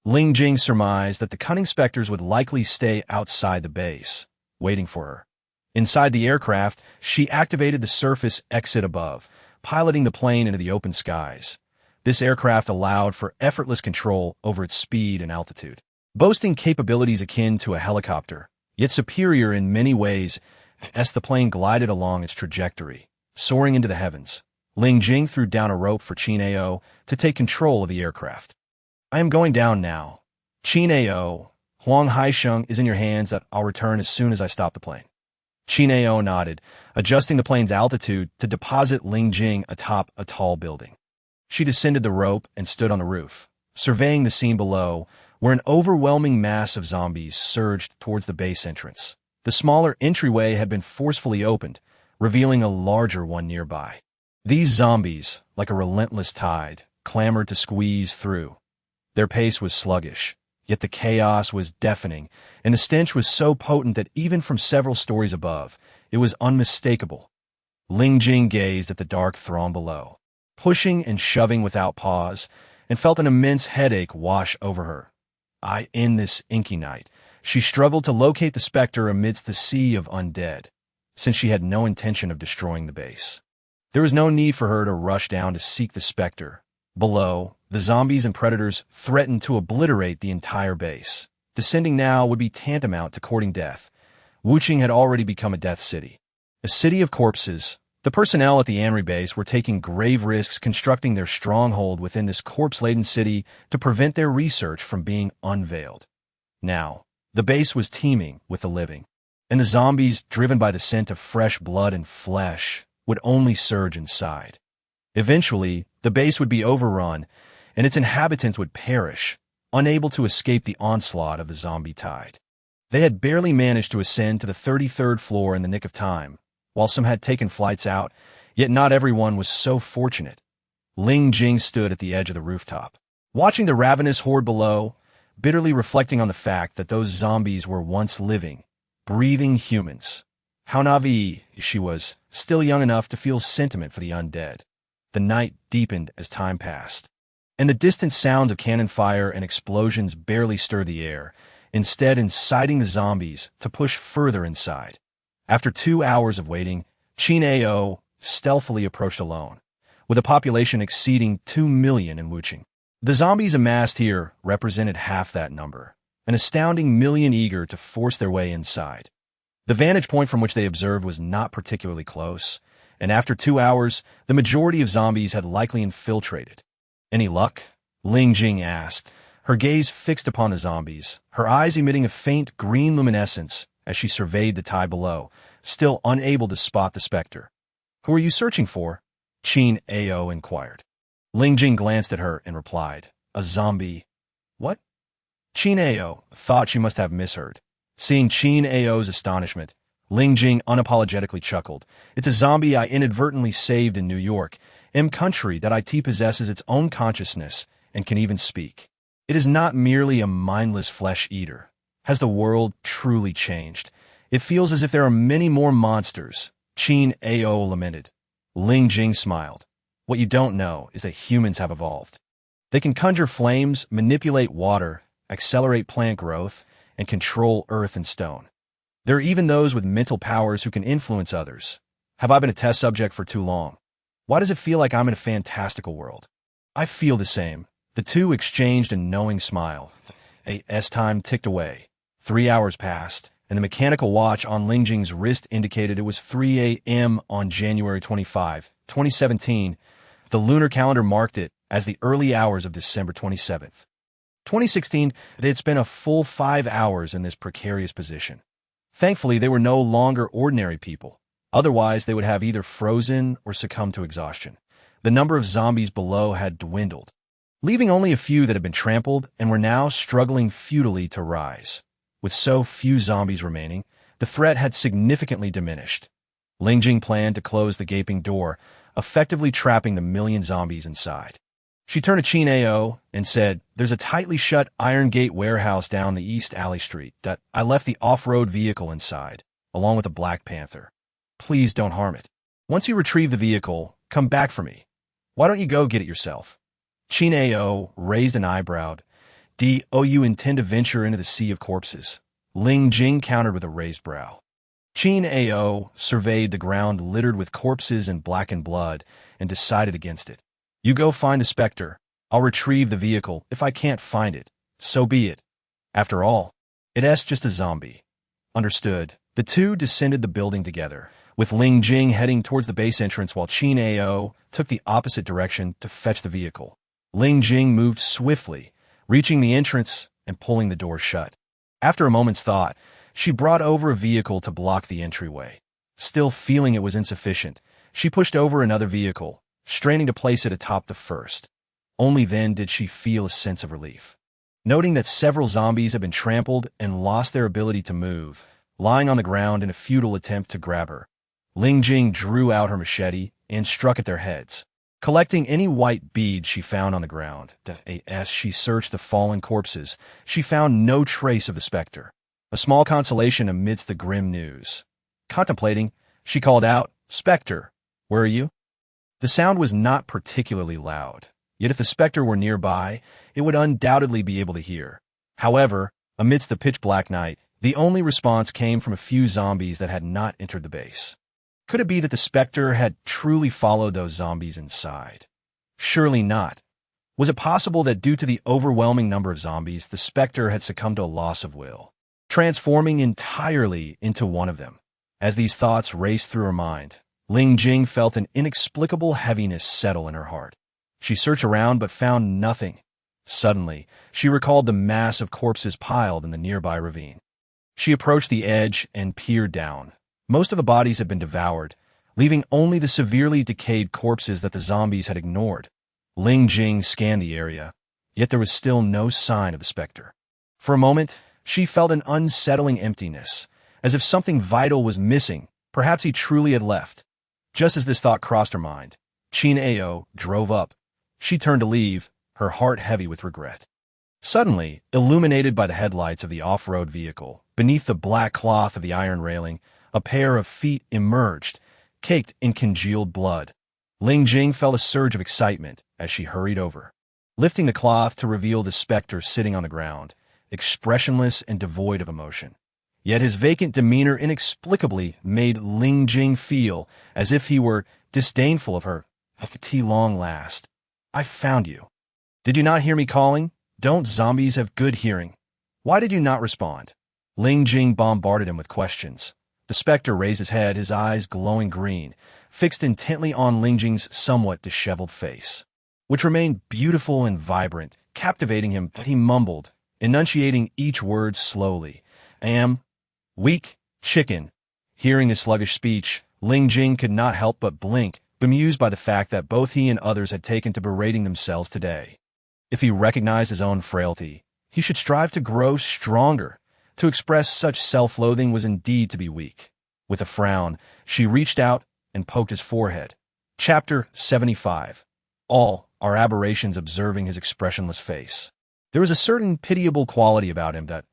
Ling Jing surmised that the cunning specters would likely stay outside the base, waiting for her. Inside the aircraft, she activated the surface exit above, piloting the plane into the open skies. This aircraft allowed for effortless control over its speed and altitude, boasting capabilities akin to a helicopter, yet superior in many ways as the plane glided along its trajectory, soaring into the heavens. Ling Jing threw down a rope for Qin Ao to take control of the aircraft. I am going down now. Qin Ao, Huang Haisheng is in your hands that I'll return as soon as I stop the plane. Qin Ao nodded, adjusting the plane's altitude to deposit Ling Jing atop a tall building. She descended the rope and stood on the roof, surveying the scene below, where an overwhelming mass of zombies surged towards the base entrance. The smaller entryway had been forcefully opened, revealing a larger one nearby. These zombies, like a relentless tide, clamored to squeeze through. Their pace was sluggish, yet the chaos was deafening, and the stench was so potent that even from several stories above, it was unmistakable. Ling Jing gazed at the dark throng below, pushing and shoving without pause, and felt an immense headache wash over her. In this inky night, she struggled to locate the specter amidst the sea of undead, since she had no intention of destroying the base. There was no need for her to rush down to seek the specter. Below, the zombies and predators threatened to obliterate the entire base. Descending now would be tantamount to courting death. Wuqing had already become a death city. A city of corpses. The personnel at the Anri base were taking grave risks constructing their stronghold within this corpse-laden city to prevent their research from being unveiled. Now, the base was teeming with the living, and the zombies, driven by the scent of fresh blood and flesh, would only surge inside. Eventually, the base would be overrun, and its inhabitants would perish, unable to escape the onslaught of the zombie tide. They had barely managed to ascend to the 33rd floor in the nick of time, while some had taken flights out, yet not everyone was so fortunate. Ling Jing stood at the edge of the rooftop, watching the ravenous horde below, bitterly reflecting on the fact that those zombies were once living, breathing humans. How naive she was, still young enough to feel sentiment for the undead. The night deepened as time passed, and the distant sounds of cannon fire and explosions barely stirred the air, instead inciting the zombies to push further inside. After 2 hours of waiting, Qin Ao stealthily approached alone, with a population exceeding 2 million in Wuqing. The zombies amassed here represented half that number, an astounding million eager to force their way inside. The vantage point from which they observed was not particularly close, and after 2 hours, the majority of zombies had likely infiltrated. Any luck? Ling Jing asked, her gaze fixed upon the zombies, her eyes emitting a faint green luminescence as she surveyed the tide below, still unable to spot the specter. Who are you searching for? Qin Ao inquired. Ling Jing glanced at her and replied, a zombie. What? Qin Ao thought she must have misheard. Seeing Qin Ao's astonishment, Ling Jing unapologetically chuckled. It's a zombie I inadvertently saved in New York, country that IT possesses its own consciousness and can even speak. It is not merely a mindless flesh eater. Has the world truly changed? It feels as if there are many more monsters, Qin Ao lamented. Ling Jing smiled. What you don't know is that humans have evolved. They can conjure flames, manipulate water, accelerate plant growth, and control earth and stone. There are even those with mental powers who can influence others. Have I been a test subject for too long? Why does it feel like I'm in a fantastical world? I feel the same. The two exchanged a knowing smile. Time ticked away. 3 hours passed, and the mechanical watch on Lingjing's wrist indicated it was 3 a.m. on January 25, 2017. The lunar calendar marked it as the early hours of December 27th. 2016, they'd spent a full 5 hours in this precarious position. Thankfully, they were no longer ordinary people. Otherwise, they would have either frozen or succumbed to exhaustion. The number of zombies below had dwindled, leaving only a few that had been trampled and were now struggling futilely to rise. With so few zombies remaining, the threat had significantly diminished. Lingjing planned to close the gaping door, effectively trapping the million zombies inside. She turned to Chin Ao and said, "There's a tightly shut iron gate warehouse down the East Alley Street that I left the off-road vehicle inside, along with a Black Panther. Please don't harm it. Once you retrieve the vehicle, come back for me. Why don't you go get it yourself?" Chin Ao raised an eyebrow. "Do you intend to venture into the sea of corpses?" Lingjing countered with a raised brow. Chin Ao surveyed the ground littered with corpses and blackened blood and decided against it. "You go find the specter. I'll retrieve the vehicle. If I can't find it, so be it. After all, it's just a zombie." Understood. The two descended the building together, with Lingjing heading towards the base entrance while Chin Ao took the opposite direction to fetch the vehicle. Lingjing moved swiftly, reaching the entrance and pulling the door shut. After a moment's thought, she brought over a vehicle to block the entryway. Still feeling it was insufficient, she pushed over another vehicle, straining to place it atop the first. Only then did she feel a sense of relief. Noting that several zombies had been trampled and lost their ability to move, lying on the ground in a futile attempt to grab her, Lingjing drew out her machete and struck at their heads, collecting any white beads she found on the ground. As she searched the fallen corpses, she found no trace of the specter. A small consolation amidst the grim news. Contemplating, she called out, "Specter, where are you?" The sound was not particularly loud, yet if the specter were nearby, it would undoubtedly be able to hear. However, amidst the pitch-black night, the only response came from a few zombies that had not entered the base. Could it be that the specter had truly followed those zombies inside? Surely not. Was it possible that due to the overwhelming number of zombies, the specter had succumbed to a loss of will, transforming entirely into one of them? As these thoughts raced through her mind, Lingjing felt an inexplicable heaviness settle in her heart. She searched around but found nothing. Suddenly, she recalled the mass of corpses piled in the nearby ravine. She approached the edge and peered down. Most of the bodies had been devoured, leaving only the severely decayed corpses that the zombies had ignored. Lingjing scanned the area, yet there was still no sign of the specter. For a moment, she felt an unsettling emptiness, as if something vital was missing. Perhaps he truly had left. Just as this thought crossed her mind, Chin Ao drove up. She turned to leave, her heart heavy with regret. Suddenly, illuminated by the headlights of the off-road vehicle, beneath the black cloth of the iron railing, a pair of feet emerged, caked in congealed blood. Lingjing felt a surge of excitement as she hurried over, lifting the cloth to reveal the specter sitting on the ground, expressionless and devoid of emotion. Yet his vacant demeanor inexplicably made Lingjing feel as if he were disdainful of her. "At long last, I found you. Did you not hear me calling? Don't zombies have good hearing? Why did you not respond?" Lingjing bombarded him with questions. The specter raised his head, his eyes glowing green, fixed intently on Lingjing's somewhat disheveled face, which remained beautiful and vibrant, captivating him. But he mumbled, enunciating each word slowly. "I am weak chicken." Hearing his sluggish speech, Lingjing could not help but blink, bemused by the fact that both he and others had taken to berating themselves today. If he recognized his own frailty, he should strive to grow stronger. To express such self-loathing was indeed to be weak. With a frown, she reached out and poked his forehead. Chapter 75. All are aberrations observing his expressionless face. There was a certain pitiable quality about him that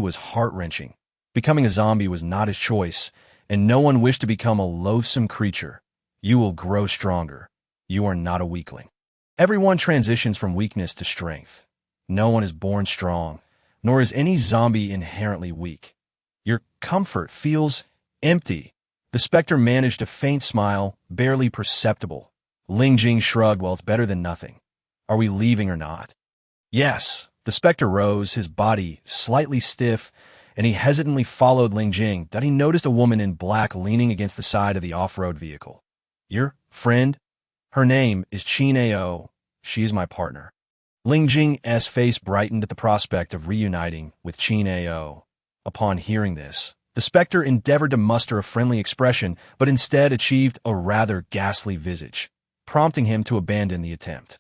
was heart-wrenching. Becoming a zombie was not his choice, and no one wished to become a loathsome creature. You will grow stronger. You are not a weakling. Everyone transitions from weakness to strength. No one is born strong, nor is any zombie inherently weak. Your comfort feels empty. The specter managed a faint smile, barely perceptible. Ling Jing shrugged. Well, it's better than nothing. Are we leaving or not? Yes. The specter rose, his body slightly stiff, and he hesitantly followed Ling Jing. Then he noticed a woman in black leaning against the side of the off-road vehicle. Your friend? Her name is Qin Ao. She is my partner. Ling Jing's face brightened at the prospect of reuniting with Qin Ao. Upon hearing this, the specter endeavored to muster a friendly expression, but instead achieved a rather ghastly visage, prompting him to abandon the attempt.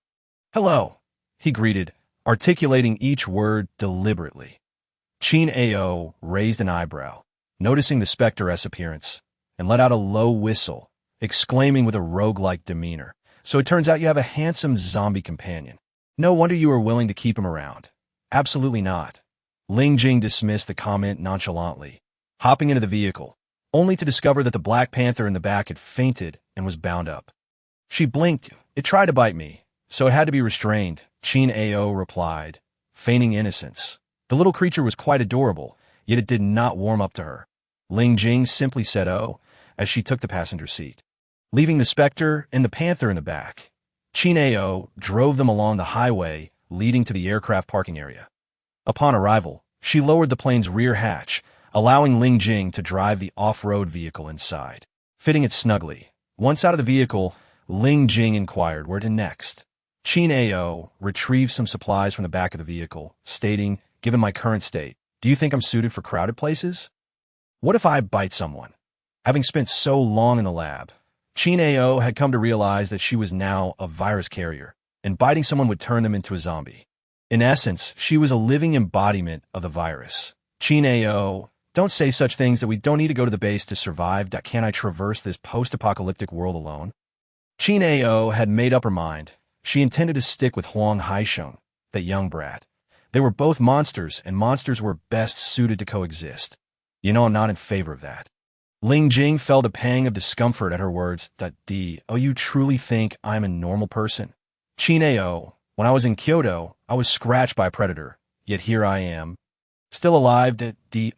Hello, he greeted, articulating each word deliberately. Qin Ao raised an eyebrow, noticing the specter's appearance, and let out a low whistle, exclaiming with a rogue-like demeanor. So it turns out you have a handsome zombie companion. No wonder you are willing to keep him around. Absolutely not. Ling Jing dismissed the comment nonchalantly, hopping into the vehicle, only to discover that the Black Panther in the back had fainted and was bound up. She blinked. It tried to bite me, so it had to be restrained, Qin Ao replied, feigning innocence. The little creature was quite adorable, yet it did not warm up to her. Ling Jing simply said oh, as she took the passenger seat. Leaving the specter and the panther in the back, Qin Ao drove them along the highway leading to the aircraft parking area. Upon arrival, she lowered the plane's rear hatch, allowing Ling Jing to drive the off-road vehicle inside, fitting it snugly. Once out of the vehicle, Ling Jing inquired where to next. Qin Ao retrieved some supplies from the back of the vehicle, stating, given my current state, do you think I'm suited for crowded places? What if I bite someone? Having spent so long in the lab, Qin Ao had come to realize that she was now a virus carrier, and biting someone would turn them into a zombie. In essence, she was a living embodiment of the virus. Qin Ao, don't say such things that we don't need to go to the base to survive. Can I traverse this post-apocalyptic world alone? Qin Ao had made up her mind. She intended to stick with Huang Haisheng, that young brat. They were both monsters, and monsters were best suited to coexist. You know I'm not in favor of that. Ling Jing felt a pang of discomfort at her words. Oh, you truly think I'm a normal person? Qin Ao, when I was in Kyoto, I was scratched by a predator, yet here I am. Still alive.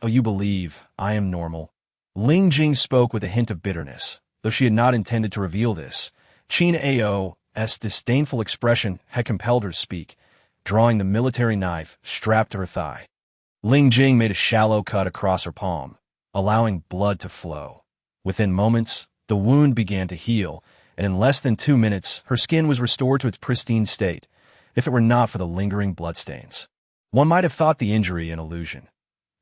Oh, you believe I am normal? Ling Jing spoke with a hint of bitterness, though she had not intended to reveal this. Qin Ao's disdainful expression had compelled her to speak, drawing the military knife strapped to her thigh. Ling Jing made a shallow cut across her palm, allowing blood to flow. Within moments, the wound began to heal, and in less than 2 minutes, her skin was restored to its pristine state, if it were not for the lingering bloodstains. One might have thought the injury an illusion.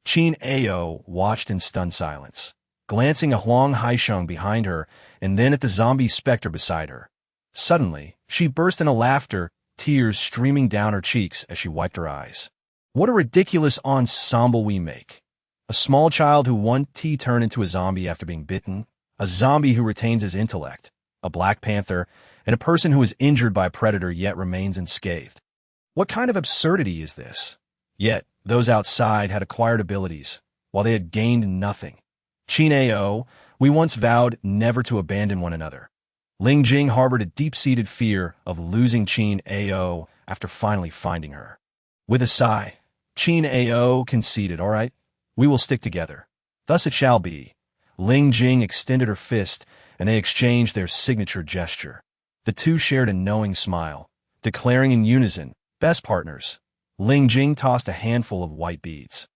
Qin Ao watched in stunned silence, glancing at Huang Haisheng behind her and then at the zombie specter beside her. Suddenly, she burst into laughter, tears streaming down her cheeks as she wiped her eyes. What a ridiculous ensemble we make. A small child who won't turn into a zombie after being bitten, a zombie who retains his intellect, a Black Panther, and a person who is injured by a predator yet remains unscathed. What kind of absurdity is this? Yet, those outside had acquired abilities, while they had gained nothing. Qin Ao, we once vowed never to abandon one another. Ling Jing harbored a deep-seated fear of losing Qin Ao after finally finding her. With a sigh, Qin Ao conceded, all right, we will stick together. Thus it shall be. Ling Jing extended her fist, and they exchanged their signature gesture. The two shared a knowing smile, declaring in unison, best partners. Ling Jing tossed a handful of white beads,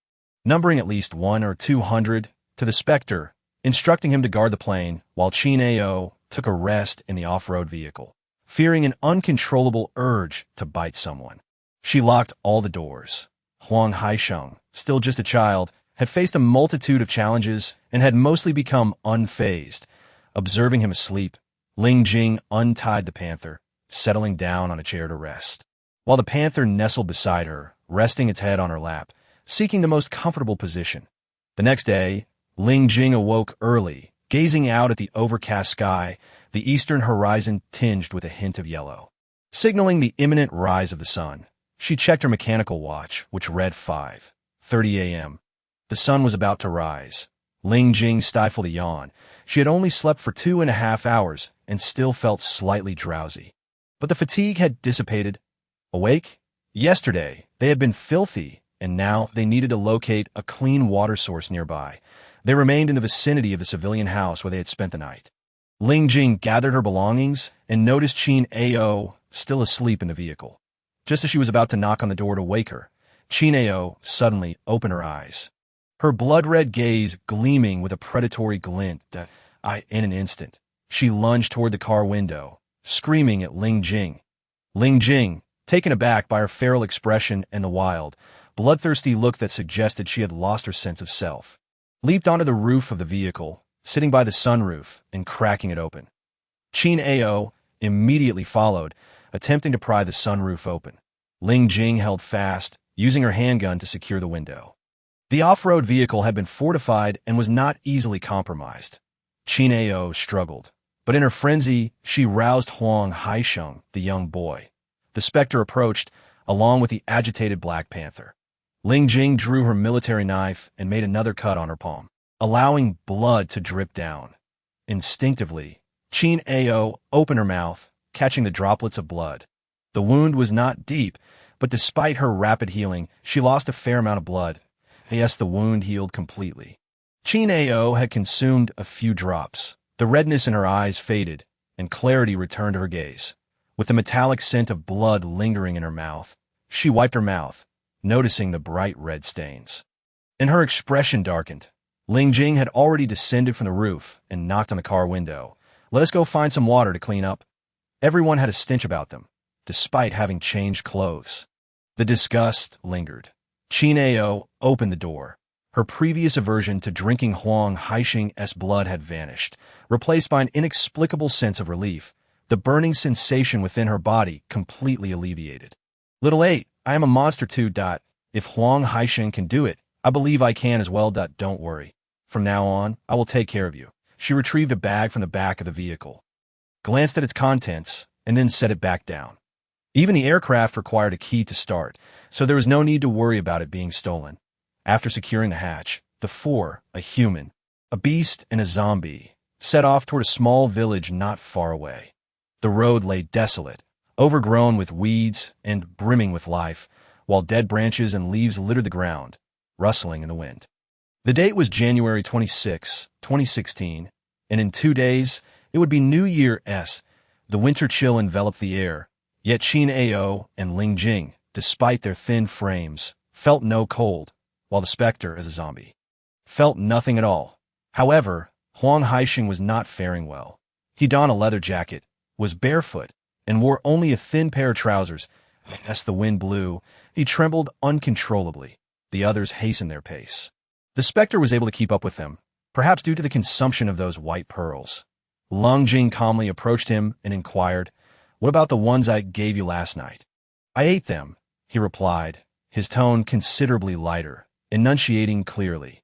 numbering at least 100 or 200, to the specter, instructing him to guard the plane, while Qin Ao took a rest in the off-road vehicle, fearing an uncontrollable urge to bite someone. She locked all the doors. Huang Haisheng, still just a child, had faced a multitude of challenges and had mostly become unfazed. Observing him asleep, Ling Jing untied the panther, settling down on a chair to rest, while the panther nestled beside her, resting its head on her lap, seeking the most comfortable position. The next day, Ling Jing awoke early, gazing out at the overcast sky, the eastern horizon tinged with a hint of yellow, signaling the imminent rise of the sun. She checked her mechanical watch, which read 5:30 a.m. The sun was about to rise. Ling Jing stifled a yawn. She had only slept for 2.5 hours and still felt slightly drowsy. But the fatigue had dissipated. Awake? Yesterday, they had been filthy, and now they needed to locate a clean water source nearby. They remained in the vicinity of the civilian house where they had spent the night. Ling Jing gathered her belongings and noticed Qin Ao still asleep in the vehicle. Just as she was about to knock on the door to wake her, Qin Ao suddenly opened her eyes, her blood-red gaze gleaming with a predatory glint. In an instant, she lunged toward the car window, screaming at Ling Jing. Ling Jing, taken aback by her feral expression and the wild, bloodthirsty look that suggested she had lost her sense of self, leaped onto the roof of the vehicle, sitting by the sunroof and cracking it open. Qin Ao immediately followed, attempting to pry the sunroof open. Ling Jing held fast, using her handgun to secure the window. The off-road vehicle had been fortified and was not easily compromised. Qin Ao struggled, but in her frenzy, she roused Huang Haisheng, the young boy. The Spectre approached, along with the agitated Black Panther. Ling Jing drew her military knife and made another cut on her palm, allowing blood to drip down. Instinctively, Qin Ao opened her mouth, catching the droplets of blood. The wound was not deep, but despite her rapid healing, she lost a fair amount of blood. Yes, the wound healed completely. Qin Ao had consumed a few drops. The redness in her eyes faded, and clarity returned to her gaze. With the metallic scent of blood lingering in her mouth, she wiped her mouth, noticing the bright red stains. And her expression darkened. Ling Jing had already descended from the roof and knocked on the car window. "Let us go find some water to clean up." Everyone had a stench about them, despite having changed clothes. The disgust lingered. Qin Ao opened the door. Her previous aversion to drinking Huang Haisheng's blood had vanished, replaced by an inexplicable sense of relief, the burning sensation within her body completely alleviated. "Little 8, I am a monster too. If Huang Haisheng can do it, I believe I can as well. Don't worry. From now on, I will take care of you." She retrieved a bag from the back of the vehicle, glanced at its contents, and then set it back down. Even the aircraft required a key to start, so there was no need to worry about it being stolen. After securing the hatch, the four, a human, a beast, and a zombie, set off toward a small village not far away. The road lay desolate, overgrown with weeds and brimming with life, while dead branches and leaves littered the ground, rustling in the wind. The date was January 26, 2016, and in 2 days, it would be New Year's. The winter chill enveloped the air, yet Qin Ao and Ling Jing, despite their thin frames, felt no cold, while the Spectre, as a zombie, felt nothing at all. However, Huang Haisheng was not faring well. He donned a leather jacket, was barefoot, and wore only a thin pair of trousers. As the wind blew, he trembled uncontrollably. The others hastened their pace. The Spectre was able to keep up with them, perhaps due to the consumption of those white pearls. Ling Jing calmly approached him and inquired, "What about the ones I gave you last night?" "I ate them," he replied, his tone considerably lighter, enunciating clearly.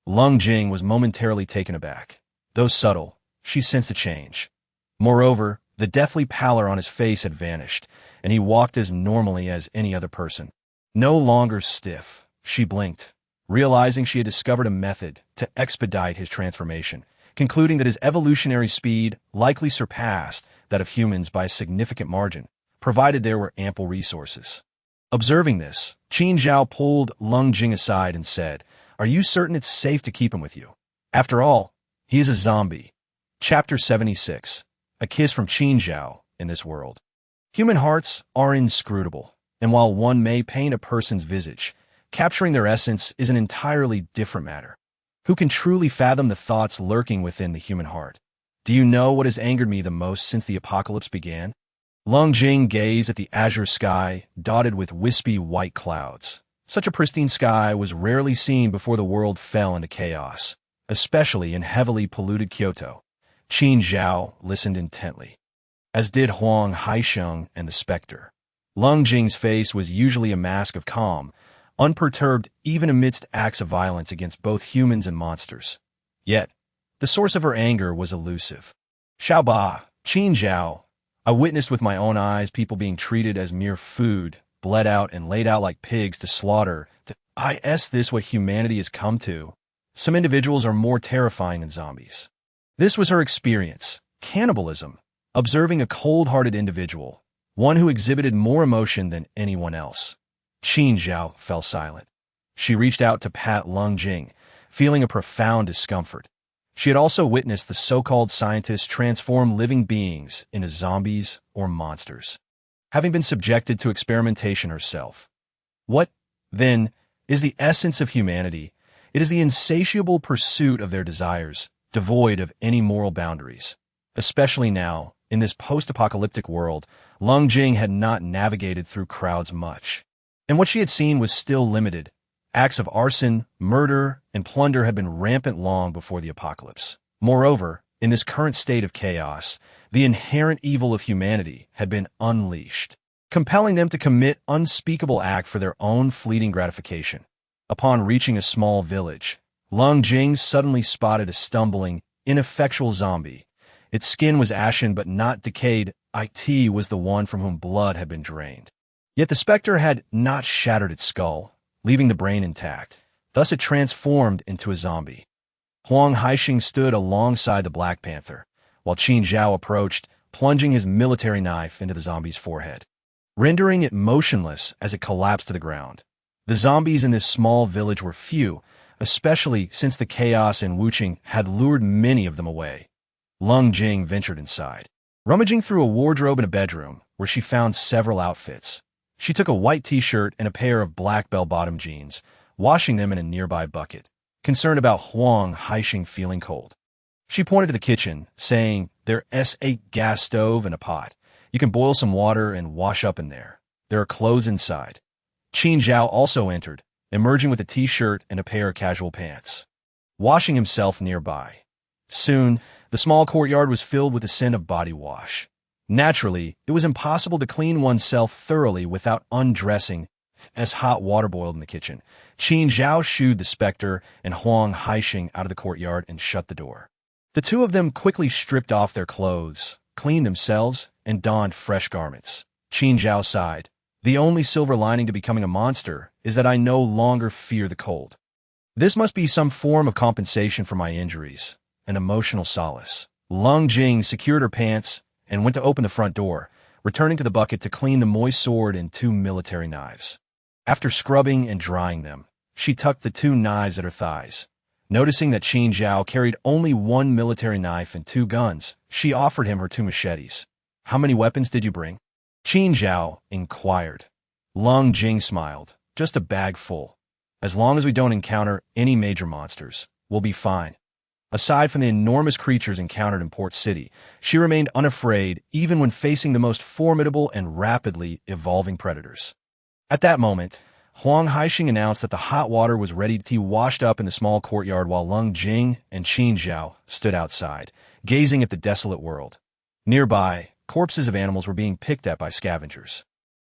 Ling Jing was momentarily taken aback. Though subtle, she sensed a change. Moreover, the deathly pallor on his face had vanished, and he walked as normally as any other person. No longer stiff, she blinked, realizing she had discovered a method to expedite his transformation, concluding that his evolutionary speed likely surpassed that of humans by a significant margin, provided there were ample resources. Observing this, Qin Zhao pulled Ling Jing aside and said, "Are you certain it's safe to keep him with you? After all, he is a zombie." Chapter 76. A kiss from Qin Zhao in this world. Human hearts are inscrutable, and while one may paint a person's visage, capturing their essence is an entirely different matter. Who can truly fathom the thoughts lurking within the human heart? Do you know what has angered me the most since the apocalypse began? Ling Jing gazed at the azure sky, dotted with wispy white clouds. Such a pristine sky was rarely seen before the world fell into chaos, especially in heavily polluted Kyoto. Qin Zhao listened intently, as did Huang Haisheng and the Spectre. Ling Jing's face was usually a mask of calm, unperturbed even amidst acts of violence against both humans and monsters. Yet, the source of her anger was elusive. "Xiaoba, Qin Zhao, I witnessed with my own eyes people being treated as mere food, bled out and laid out like pigs to slaughter. Is this what humanity has come to? Some individuals are more terrifying than zombies." This was her experience, cannibalism, observing a cold-hearted individual, one who exhibited more emotion than anyone else. Qin Zhao fell silent. She reached out to pat Lung Jing, feeling a profound discomfort. She had also witnessed the so-called scientists transform living beings into zombies or monsters, having been subjected to experimentation herself. What, then, is the essence of humanity? It is the insatiable pursuit of their desires, devoid of any moral boundaries. Especially now, in this post-apocalyptic world, Lung Jing had not navigated through crowds much. And what she had seen was still limited. Acts of arson, murder, and plunder had been rampant long before the apocalypse. Moreover, in this current state of chaos, the inherent evil of humanity had been unleashed, compelling them to commit unspeakable acts for their own fleeting gratification. Upon reaching a small village, Lung Jing suddenly spotted a stumbling, ineffectual zombie. Its skin was ashen but not decayed. It was the one from whom blood had been drained. Yet the specter had not shattered its skull, leaving the brain intact. Thus it transformed into a zombie. Huang Haixing stood alongside the Black Panther, while Qin Zhao approached, plunging his military knife into the zombie's forehead, rendering it motionless as it collapsed to the ground. The zombies in this small village were few, especially since the chaos in Wuqing had lured many of them away. Lung Jing ventured inside, rummaging through a wardrobe in a bedroom, where she found several outfits. She took a white t-shirt and a pair of black bell-bottom jeans, washing them in a nearby bucket, concerned about Huang Haixing feeling cold. She pointed to the kitchen, saying, "There's a gas stove and a pot. You can boil some water and wash up in there. There are clothes inside." Qin Zhao also entered, emerging with a t-shirt and a pair of casual pants, washing himself nearby. Soon, the small courtyard was filled with the scent of body wash. Naturally, it was impossible to clean oneself thoroughly without undressing, as hot water boiled in the kitchen. Qin Zhao shooed the specter and Huang Haixing out of the courtyard and shut the door. The two of them quickly stripped off their clothes, cleaned themselves, and donned fresh garments. Qin Zhao sighed. "The only silver lining to becoming a monster is that I no longer fear the cold. This must be some form of compensation for my injuries, an emotional solace." Lung Jing secured her pants and went to open the front door, returning to the bucket to clean the moist sword and 2 military knives. After scrubbing and drying them, she tucked the 2 knives at her thighs. Noticing that Qin Zhao carried only 1 military knife and 2 guns, she offered him her 2 machetes. "How many weapons did you bring?" Qin Zhao inquired. Lung Jing smiled. "Just a bag full. As long as we don't encounter any major monsters, we'll be fine." Aside from the enormous creatures encountered in Port City, she remained unafraid even when facing the most formidable and rapidly evolving predators. At that moment, Huang Haixing announced that the hot water was ready to be washed up in the small courtyard while Lung Jing and Qin Zhao stood outside, gazing at the desolate world. Nearby, corpses of animals were being picked at by scavengers.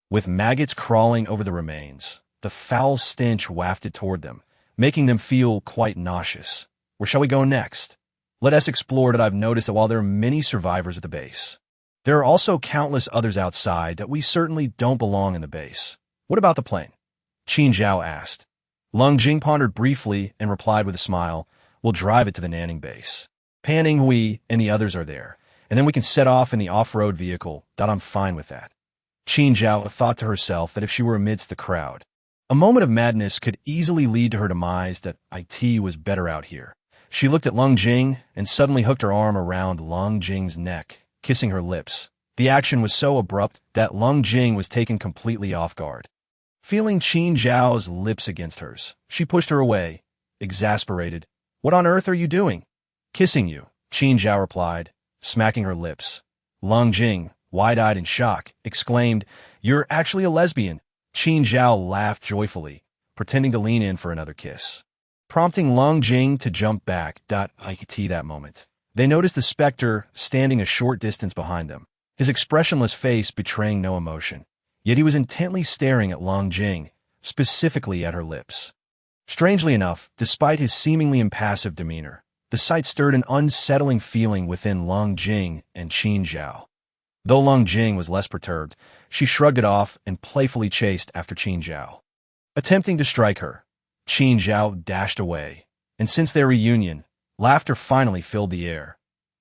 With maggots crawling over the remains, the foul stench wafted toward them, making them feel quite nauseous. "Where shall we go next?" "Let us explore it. I've noticed that while there are many survivors at the base, there are also countless others outside that we certainly don't belong in the base. What about the plane?" Qin Zhao asked. Lung Jing pondered briefly and replied with a smile, "We'll drive it to the Nanning base. Panning Hui and the others are there, and then we can set off in the off-road vehicle. I'm fine with that." Qin Zhao thought to herself that if she were amidst the crowd, a moment of madness could easily lead to her demise, that it was better out here. She looked at Lung Jing and suddenly hooked her arm around Lung Jing's neck, kissing her lips. The action was so abrupt that Lung Jing was taken completely off guard. Feeling Qin Zhao's lips against hers, she pushed her away, exasperated. "What on earth are you doing?" "Kissing you," Qin Zhao replied, smacking her lips. Lung Jing, wide-eyed in shock, exclaimed, "You're actually a lesbian." Qin Zhao laughed joyfully, pretending to lean in for another kiss, prompting Lung Jing to jump back. That moment, they noticed the specter standing a short distance behind them, his expressionless face betraying no emotion. Yet he was intently staring at Lung Jing, specifically at her lips. Strangely enough, despite his seemingly impassive demeanor, the sight stirred an unsettling feeling within Lung Jing and Qin Zhao. Though Lung Jing was less perturbed, she shrugged it off and playfully chased after Qin Zhao. Attempting to strike her, Qin Zhao dashed away, and since their reunion, laughter finally filled the air.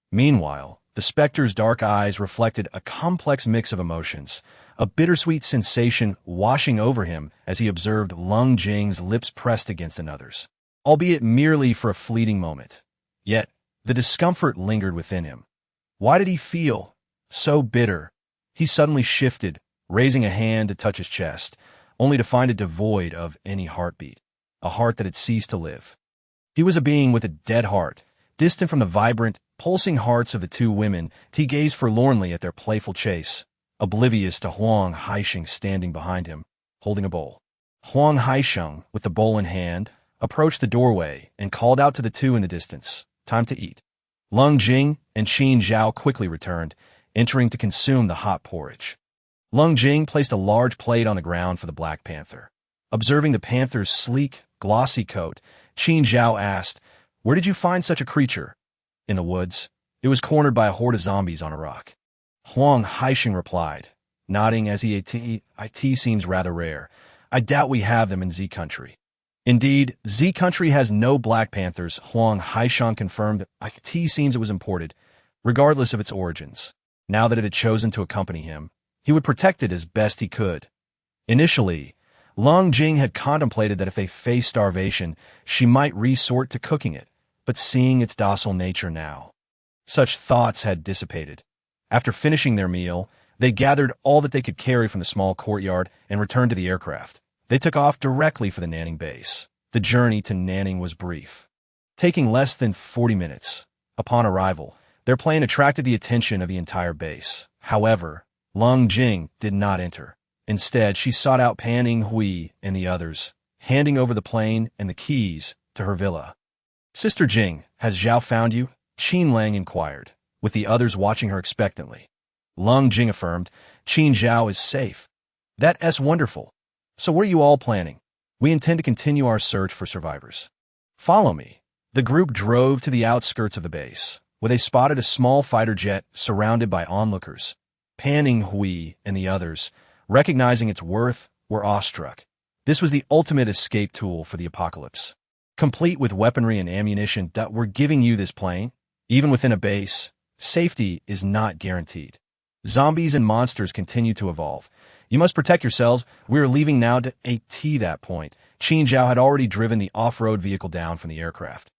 Meanwhile, The specter's dark eyes reflected a complex mix of emotions, a bittersweet sensation washing over him as he observed Lung Jing's lips pressed against another's, albeit merely for a fleeting moment. Yet, the discomfort lingered within him. Why did he feel so bitter? He suddenly shifted, raising a hand to touch his chest, only to find it devoid of any heartbeat, a heart that had ceased to live. He was a being with a dead heart, distant from the vibrant, pulsing hearts of the two women. He gazed forlornly at their playful chase, oblivious to Huang Haisheng standing behind him, holding a bowl. Huang Haisheng, with the bowl in hand, approached the doorway and called out to the two in the distance, "Time to eat." Lung Jing and Qin Zhao quickly returned, entering to consume the hot porridge. Lung Jing placed a large plate on the ground for the Black Panther. Observing the panther's sleek, glossy coat, Qin Zhao asked, "Where did you find such a creature?" "In the woods. It was cornered by a horde of zombies on a rock." Huang Haisheng replied, nodding as he ate, "It seems rather rare. I doubt we have them in Z country." "Indeed, Z country has no Black Panthers," Huang Haisheng confirmed. "It seems it was imported, regardless of its origins. Now that it had chosen to accompany him, he would protect it as best he could." Initially, Lung Jing had contemplated that if they faced starvation, she might resort to cooking it, but seeing its docile nature now, such thoughts had dissipated. After finishing their meal, they gathered all that they could carry from the small courtyard and returned to the aircraft. They took off directly for the Nanning base. The journey to Nanning was brief, taking less than 40 minutes. Upon arrival, their plane attracted the attention of the entire base. However, Lung Jing did not enter. Instead, she sought out Panning Hui and the others, handing over the plane and the keys to her villa. "Sister Jing, has Zhao found you?" Qin Lang inquired, with the others watching her expectantly. Lung Jing affirmed, "Qin Zhao is safe." "That's wonderful. So what are you all planning?" "We intend to continue our search for survivors." "Follow me." The group drove to the outskirts of the base, where they spotted a small fighter jet surrounded by onlookers. Panning Hui and the others, recognizing its worth, were awestruck. This was the ultimate escape tool for the apocalypse. Complete with weaponry and ammunition, that we're giving you this plane. Even within a base, safety is not guaranteed. Zombies and monsters continue to evolve. You must protect yourselves. We are leaving now to AT that point. Qin Zhao had already driven the off-road vehicle down from the aircraft.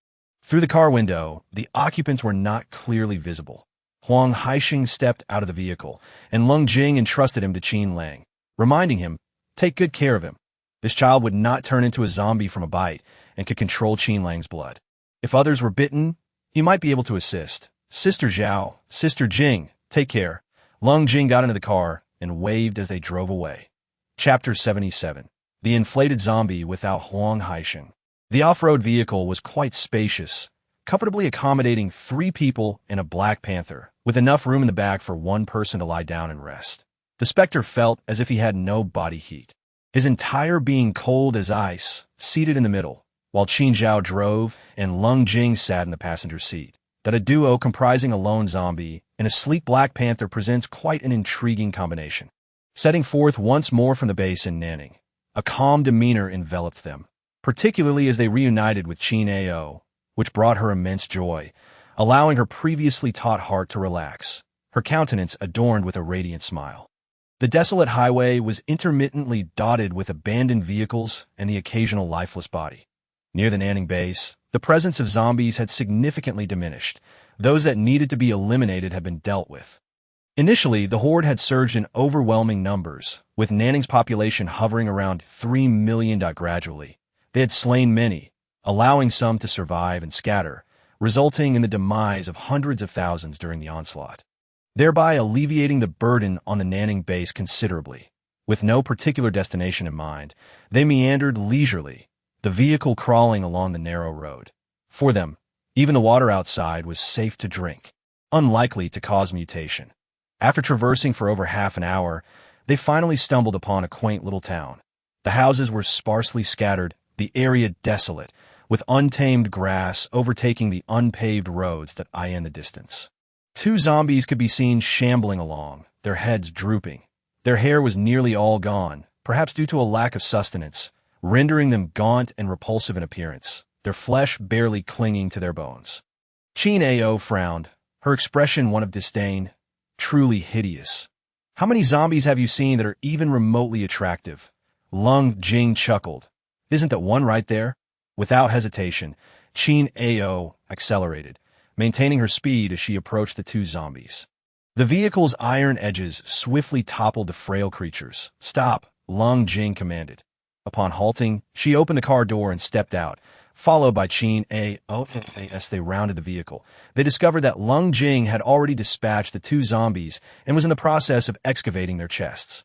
Through the car window, the occupants were not clearly visible. Huang Haisheng stepped out of the vehicle, and Lung Jing entrusted him to Qin Lang, reminding him, "Take good care of him. This child would not turn into a zombie from a bite and could control Qin Lang's blood. If others were bitten, he might be able to assist. Sister Zhao, Sister Jing, take care." Lung Jing got into the car and waved as they drove away. Chapter 77. The Inflated Zombie Without Huang Haisheng. The off-road vehicle was quite spacious, comfortably accommodating 3 people and a Black Panther, with enough room in the back for one person to lie down and rest. The Spectre felt as if he had no body heat, his entire being cold as ice, seated in the middle, while Qin Zhao drove and Lung Jing sat in the passenger seat. That a duo comprising a lone zombie and a sleek Black Panther presents quite an intriguing combination. Setting forth once more from the base in Nanning, a calm demeanor enveloped them, particularly as they reunited with Qin Ao, which brought her immense joy, allowing her previously taut heart to relax, her countenance adorned with a radiant smile. The desolate highway was intermittently dotted with abandoned vehicles and the occasional lifeless body. Near the Nanning base, the presence of zombies had significantly diminished. Those that needed to be eliminated had been dealt with. Initially, the horde had surged in overwhelming numbers, with Nanning's population hovering around 3 million. Gradually, they had slain many, allowing some to survive and scatter, resulting in the demise of hundreds of thousands during the onslaught, thereby alleviating the burden on the Nanning base considerably. With no particular destination in mind, they meandered leisurely, the vehicle crawling along the narrow road. For them, even the water outside was safe to drink, unlikely to cause mutation. After traversing for over half an hour, they finally stumbled upon a quaint little town. The houses were sparsely scattered, the area desolate, with untamed grass overtaking the unpaved roads that eye in the distance. 2 zombies could be seen shambling along, their heads drooping. Their hair was nearly all gone, perhaps due to a lack of sustenance, rendering them gaunt and repulsive in appearance, their flesh barely clinging to their bones. Qin Ao frowned, her expression one of disdain. Truly hideous. How many zombies have you seen that are even remotely attractive? Lung Jing chuckled. Isn't that one right there? Without hesitation, Qin Ao accelerated, maintaining her speed as she approached the two zombies. The vehicle's iron edges swiftly toppled the frail creatures. Stop, Lung Jing commanded. Upon halting, she opened the car door and stepped out, followed by Qin Ao. As they rounded the vehicle, they discovered that Lung Jing had already dispatched the two zombies and was in the process of excavating their chests.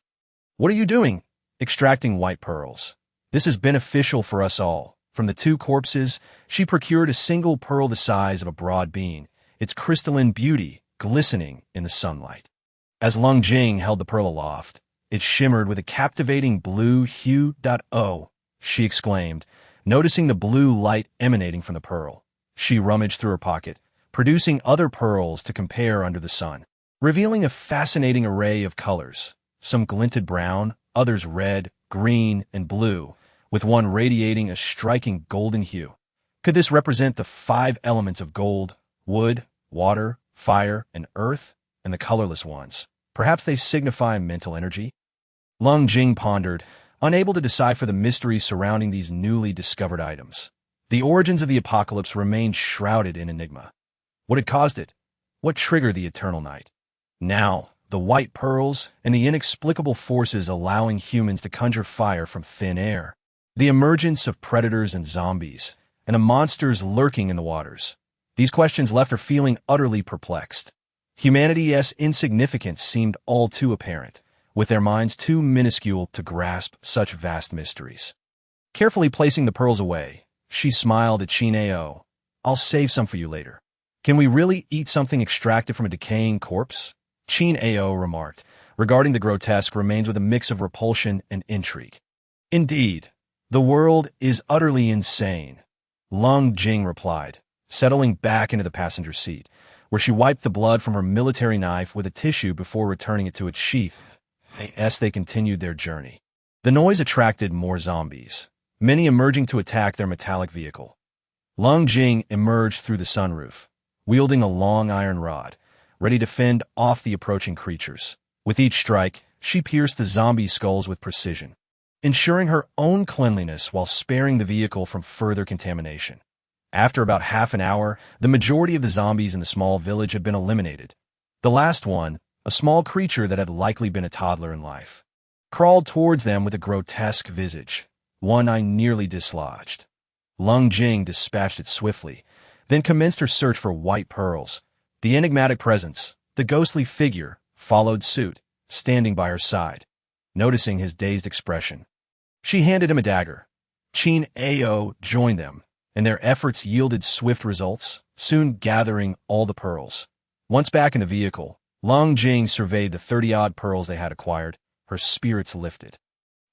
What are you doing? Extracting white pearls. This is beneficial for us all. From the two corpses, she procured a single pearl the size of a broad bean, its crystalline beauty glistening in the sunlight. As Lung Jing held the pearl aloft, it shimmered with a captivating blue hue. Oh, she exclaimed, noticing the blue light emanating from the pearl. She rummaged through her pocket, producing other pearls to compare under the sun, revealing a fascinating array of colors. Some glinted brown, others red, green, and blue, with one radiating a striking golden hue. Could this represent the 5 elements of gold, wood, water, fire, and earth, and the colorless ones? Perhaps they signify mental energy? Lung Jing pondered, unable to decipher the mystery surrounding these newly discovered items. The origins of the apocalypse remained shrouded in enigma. What had caused it? What triggered the eternal night? Now, the white pearls and the inexplicable forces allowing humans to conjure fire from thin air. The emergence of predators and zombies, and the monsters lurking in the waters. These questions left her feeling utterly perplexed. Humanity's insignificance seemed all too apparent, with their minds too minuscule to grasp such vast mysteries. Carefully placing the pearls away, she smiled at Qin Ao. I'll save some for you later. Can we really eat something extracted from a decaying corpse? Qin Ao remarked, regarding the grotesque remains with a mix of repulsion and intrigue. Indeed, the world is utterly insane, Lung Jing replied, settling back into the passenger seat, where she wiped the blood from her military knife with a tissue before returning it to its sheath. As they continued their journey, the noise attracted more zombies, many emerging to attack their metallic vehicle. Lung Jing emerged through the sunroof, wielding a long iron rod, ready to fend off the approaching creatures. With each strike, she pierced the zombie skulls with precision, ensuring her own cleanliness while sparing the vehicle from further contamination. After about half an hour, the majority of the zombies in the small village had been eliminated. The last one, a small creature that had likely been a toddler in life, crawled towards them with a grotesque visage, one eye nearly dislodged. Lung Jing dispatched it swiftly, then commenced her search for white pearls. The enigmatic presence, the ghostly figure, followed suit, standing by her side. Noticing his dazed expression, she handed him a dagger. Qin Ao joined them, and their efforts yielded swift results, soon gathering all the pearls. Once back in the vehicle, Lung Jing surveyed the 30-odd pearls they had acquired, her spirits lifted.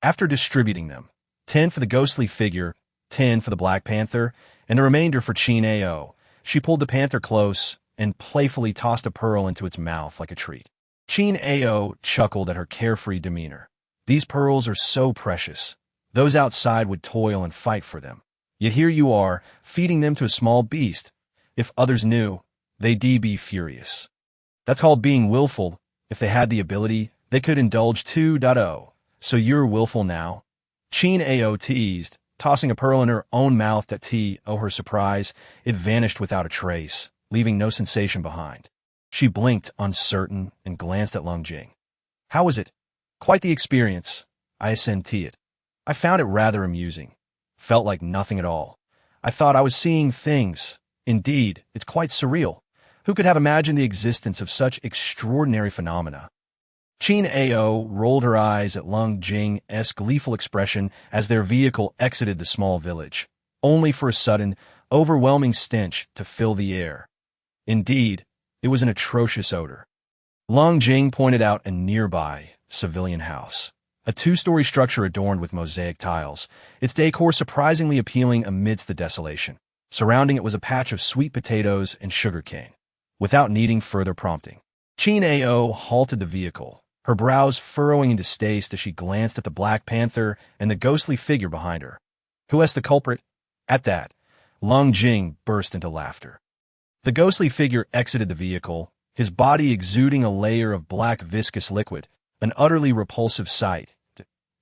After distributing them, 10 for the ghostly figure, 10 for the Black Panther, and the remainder for Qin Ao, she pulled the panther close and playfully tossed a pearl into its mouth like a treat. Qin Ao chuckled at her carefree demeanor. These pearls are so precious. Those outside would toil and fight for them. Yet here you are, feeding them to a small beast. If others knew, they'd be furious. That's called being willful. If they had the ability, they could indulge too. So you're willful now? Qin Ao teased, tossing a pearl in her own mouth. Her surprise, it vanished without a trace, leaving no sensation behind. She blinked, uncertain, and glanced at Lung Jing. How was it? Quite the experience. I assent it. I found it rather amusing. Felt like nothing at all. I thought I was seeing things. Indeed, it's quite surreal. Who could have imagined the existence of such extraordinary phenomena? Qin Ao rolled her eyes at Lung Jing's gleeful expression as their vehicle exited the small village, only for a sudden, overwhelming stench to fill the air. Indeed, it was an atrocious odor. Lung Jing pointed out a nearby civilian house, a 2-story structure adorned with mosaic tiles, its decor surprisingly appealing amidst the desolation. Surrounding it was a patch of sweet potatoes and sugarcane. Without needing further prompting, Qin Ao halted the vehicle, her brows furrowing in distaste as she glanced at the Black Panther and the ghostly figure behind her. Who is the culprit? At that, Lung Jing burst into laughter. The ghostly figure exited the vehicle, his body exuding a layer of black viscous liquid, an utterly repulsive sight.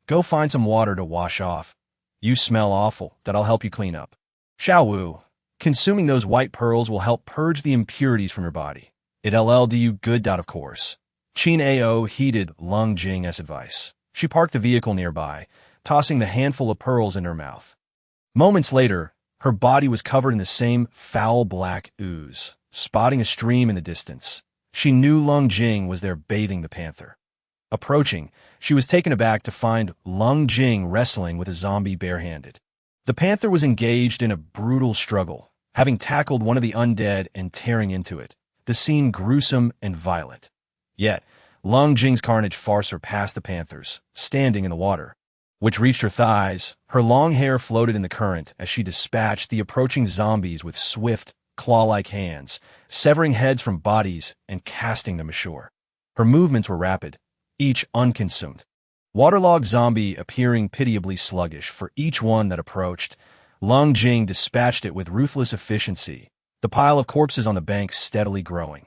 Go find some water to wash off. You smell awful, that I'll help you clean up. Xiao Wu, consuming those white pearls will help purge the impurities from your body. It'll do you good, of course. Qin Ao heeded Lung Jing's advice. She parked the vehicle nearby, tossing the handful of pearls in her mouth. Moments later, her body was covered in the same foul black ooze. Spotting a stream in the distance, she knew Lung Jing was there bathing the panther. Approaching, she was taken aback to find Lung Jing wrestling with a zombie barehanded. The panther was engaged in a brutal struggle, having tackled one of the undead and tearing into it, the scene gruesome and violent. Yet, Lung Jing's carnage far surpassed the panther's, standing in the water, which reached her thighs. Her long hair floated in the current as she dispatched the approaching zombies with swift, claw-like hands, severing heads from bodies and casting them ashore. Her movements were rapid, each unconsumed. Waterlogged zombie appearing pitiably sluggish for each one that approached, Lung Jing dispatched it with ruthless efficiency, the pile of corpses on the bank steadily growing.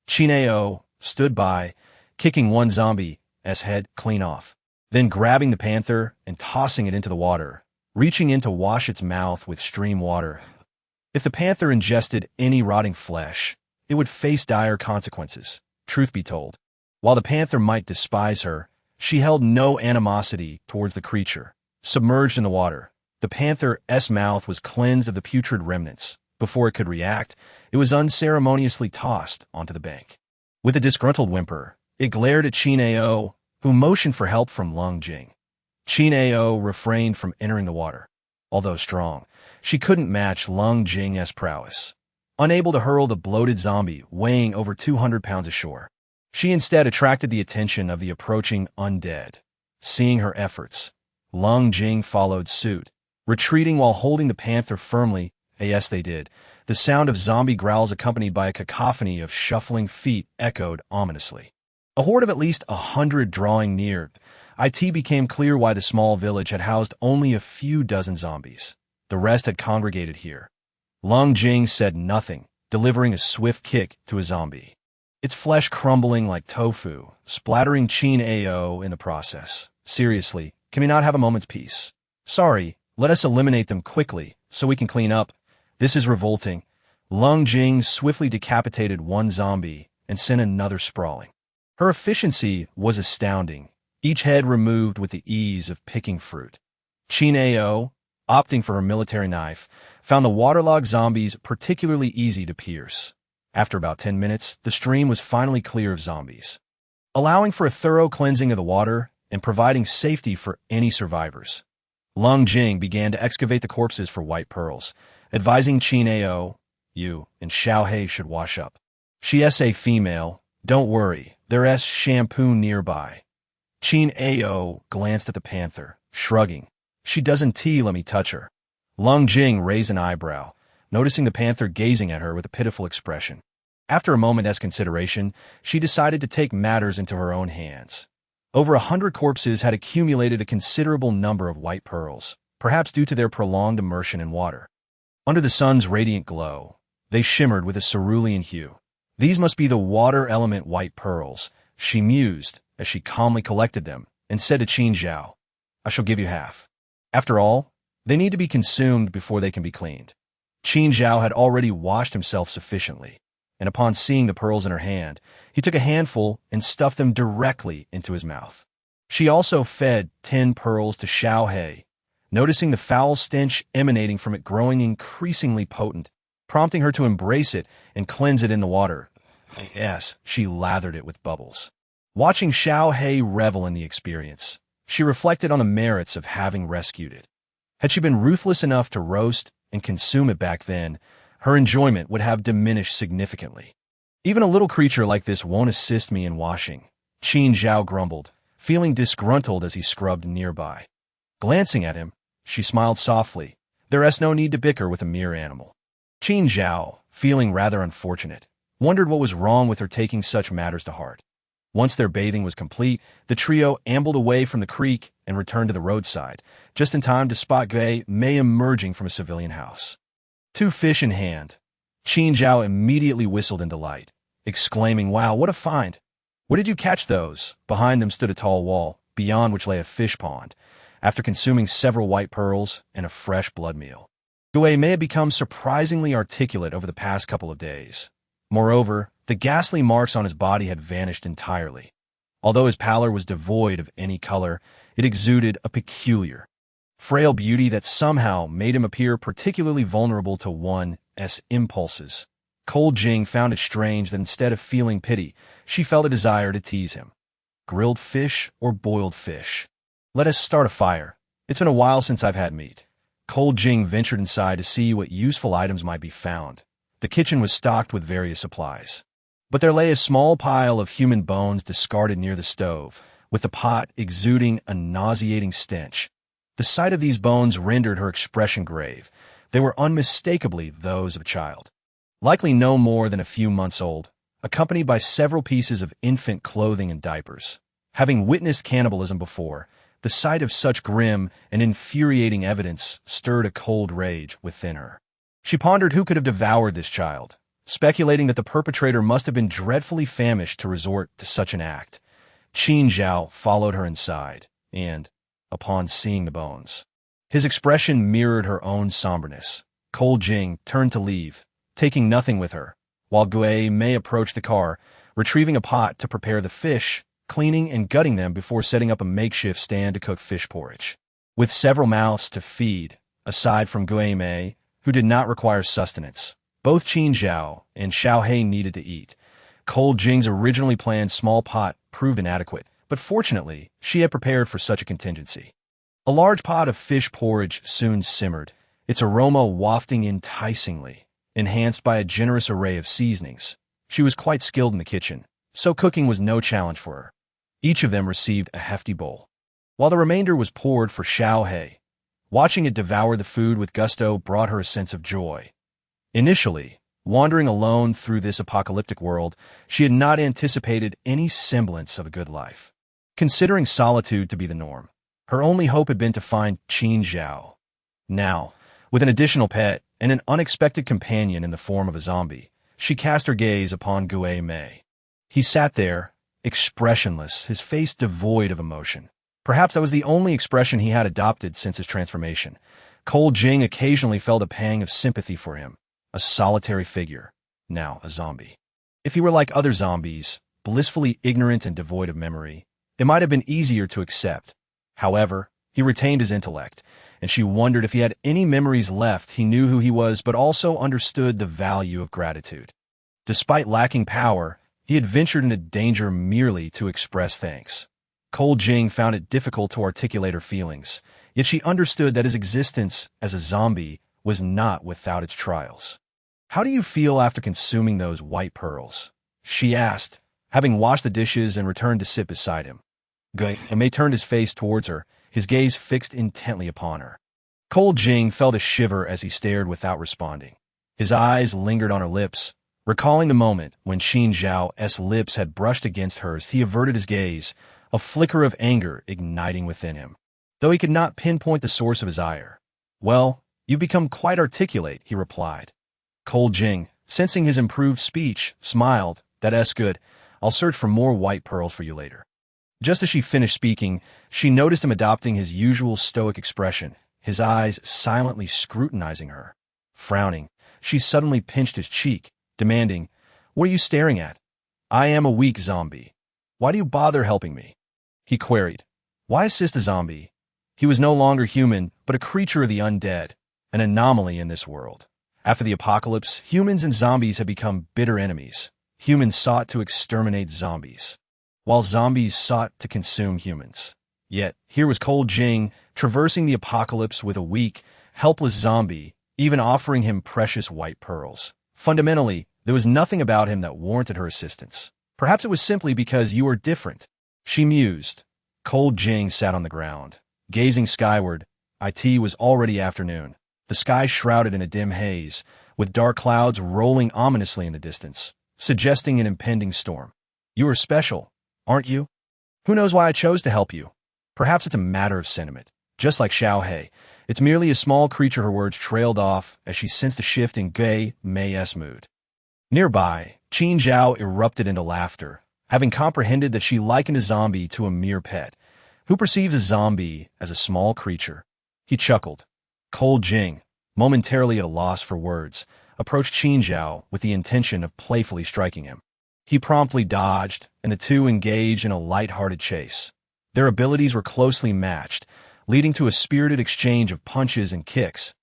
Qin Ao stood by, kicking one zombie's head clean off, then grabbing the panther and tossing it into the water, reaching in to wash its mouth with stream water. If the panther ingested any rotting flesh, it would face dire consequences, truth be told. While the panther might despise her, she held no animosity towards the creature. Submerged in the water, the panther's mouth was cleansed of the putrid remnants. Before it could react, it was unceremoniously tossed onto the bank. With a disgruntled whimper, it glared at Qin Ao, who motioned for help from Lung Jing. Qin Ao refrained from entering the water. Although strong, she couldn't match Lung Jing's prowess. Unable to hurl the bloated zombie weighing over 200 pounds ashore, she instead attracted the attention of the approaching undead. Seeing her efforts, Lung Jing followed suit, retreating while holding the panther firmly. Yes, they did. The sound of zombie growls accompanied by a cacophony of shuffling feet echoed ominously. A horde of at least 100 drawing near. It became clear why the small village had housed only a few dozen zombies. The rest had congregated here. Lung Jing said nothing, delivering a swift kick to a zombie, its flesh crumbling like tofu, splattering Qin Ao in the process. Seriously, can we not have a moment's peace? Sorry, let us eliminate them quickly, so we can clean up. This is revolting. Lung Jing swiftly decapitated one zombie and sent another sprawling. Her efficiency was astounding, each head removed with the ease of picking fruit. Qin Ao, opting for her military knife, found the waterlogged zombies particularly easy to pierce. After about 10 minutes, the stream was finally clear of zombies, allowing for a thorough cleansing of the water and providing safety for any survivors. Lung Jing began to excavate the corpses for white pearls, advising Qin Ao, you and Xiao He should wash up. She's a female, don't worry, there's shampoo nearby. Qin Ao glanced at the panther, shrugging. She doesn't let me touch her. Lung Jing raised an eyebrow, noticing the panther gazing at her with a pitiful expression. After a moment's consideration, she decided to take matters into her own hands. Over 100 corpses had accumulated a considerable number of white pearls, perhaps due to their prolonged immersion in water. Under the sun's radiant glow, they shimmered with a cerulean hue. These must be the water element white pearls, she mused as she calmly collected them and said to Qin Zhao, I shall give you half. After all, they need to be consumed before they can be cleaned. Qin Zhao had already washed himself sufficiently, and upon seeing the pearls in her hand, he took a handful and stuffed them directly into his mouth. She also fed 10 pearls to Xiao He, noticing the foul stench emanating from it growing increasingly potent, prompting her to embrace it and cleanse it in the water. Yes, she lathered it with bubbles. Watching Xiao He revel in the experience, she reflected on the merits of having rescued it. Had she been ruthless enough to roast and consume it back then, her enjoyment would have diminished significantly. Even a little creature like this won't assist me in washing, Qin Zhao grumbled, feeling disgruntled as he scrubbed nearby. Glancing at him, she smiled softly. There's no need to bicker with a mere animal. Qin Zhao, feeling rather unfortunate, wondered what was wrong with her taking such matters to heart. Once their bathing was complete, the trio ambled away from the creek and returned to the roadside, just in time to spot Gay May emerging from a civilian house. 2 fish in hand. Qin Zhao immediately whistled in delight, exclaiming, "Wow, what a find! Where did you catch those?" Behind them stood a tall wall, beyond which lay a fish pond, after consuming several white pearls and a fresh blood meal. Gui may have become surprisingly articulate over the past couple of days. Moreover, the ghastly marks on his body had vanished entirely. Although his pallor was devoid of any color, it exuded a peculiar, frail beauty that somehow made him appear particularly vulnerable to one's impulses. Cold Jing found it strange that instead of feeling pity, she felt a desire to tease him. Grilled fish or boiled fish? Let us start a fire. It's been a while since I've had meat. Cold Jing ventured inside to see what useful items might be found. The kitchen was stocked with various supplies. But there lay a small pile of human bones discarded near the stove, with the pot exuding a nauseating stench. The sight of these bones rendered her expression grave. They were unmistakably those of a child, likely no more than a few months old, accompanied by several pieces of infant clothing and diapers. Having witnessed cannibalism before, the sight of such grim and infuriating evidence stirred a cold rage within her. She pondered who could have devoured this child, speculating that the perpetrator must have been dreadfully famished to resort to such an act. Qin Zhao followed her inside, and, upon seeing the bones, his expression mirrored her own somberness. Cold Jing turned to leave, taking nothing with her, while Gui Mei approached the car, retrieving a pot to prepare the fish, cleaning and gutting them before setting up a makeshift stand to cook fish porridge. With several mouths to feed, aside from Gui Mei, who did not require sustenance, both Qin Zhao and Xiao Hei needed to eat. Cold Jing's originally planned small pot proved inadequate, but fortunately, she had prepared for such a contingency. A large pot of fish porridge soon simmered, its aroma wafting enticingly, enhanced by a generous array of seasonings. She was quite skilled in the kitchen, so cooking was no challenge for her. Each of them received a hefty bowl, while the remainder was poured for Xiao Hei. Watching it devour the food with gusto brought her a sense of joy. Initially, wandering alone through this apocalyptic world, she had not anticipated any semblance of a good life. Considering solitude to be the norm, her only hope had been to find Qin Zhao. Now, with an additional pet and an unexpected companion in the form of a zombie, she cast her gaze upon Gui Mei. He sat there, expressionless, his face devoid of emotion. Perhaps that was the only expression he had adopted since his transformation. Cold Jing occasionally felt a pang of sympathy for him, a solitary figure, now a zombie. If he were like other zombies, blissfully ignorant and devoid of memory, it might have been easier to accept. However, he retained his intellect, and she wondered if he had any memories left. He knew who he was, but also understood the value of gratitude. Despite lacking power, he had ventured into danger merely to express thanks. Cold Jing found it difficult to articulate her feelings, yet she understood that his existence as a zombie was not without its trials. "How do you feel after consuming those white pearls?" she asked, having washed the dishes and returned to sit beside him. Gui Mei turned his face towards her, his gaze fixed intently upon her. Cold Jing felt a shiver as he stared without responding. His eyes lingered on her lips. Recalling the moment when Qin Zhao's lips had brushed against hers, he averted his gaze, a flicker of anger igniting within him, though he could not pinpoint the source of his ire. "Well, you've become quite articulate," he replied. Cold Jing, sensing his improved speech, smiled. "That's good. I'll search for more white pearls for you later." Just as she finished speaking, she noticed him adopting his usual stoic expression, his eyes silently scrutinizing her. Frowning, she suddenly pinched his cheek, demanding, "What are you staring at? I am a weak zombie. Why do you bother helping me?" He queried. Why assist a zombie? He was no longer human, but a creature of the undead, an anomaly in this world. After the apocalypse, humans and zombies had become bitter enemies. Humans sought to exterminate zombies, while zombies sought to consume humans. Yet, here was Cold Jing, traversing the apocalypse with a weak, helpless zombie, even offering him precious white pearls. Fundamentally, there was nothing about him that warranted her assistance. Perhaps it was simply because you are different, she mused. Cold Jing sat on the ground, gazing skyward. It was already afternoon, the sky shrouded in a dim haze, with dark clouds rolling ominously in the distance, suggesting an impending storm. "You are special, aren't you? Who knows why I chose to help you? Perhaps it's a matter of sentiment. Just like Xiao He, it's merely a small creature. Her words trailed off as she sensed a shift in Gui Mei's mood. Nearby, Qin Zhao erupted into laughter, having comprehended that she likened a zombie to a mere pet. Who perceives a zombie as a small creature? He chuckled. Cold Jing, momentarily at a loss for words, approached Qin Zhao with the intention of playfully striking him. He promptly dodged, and the two engaged in a light-hearted chase. Their abilities were closely matched, leading to a spirited exchange of punches and kicks.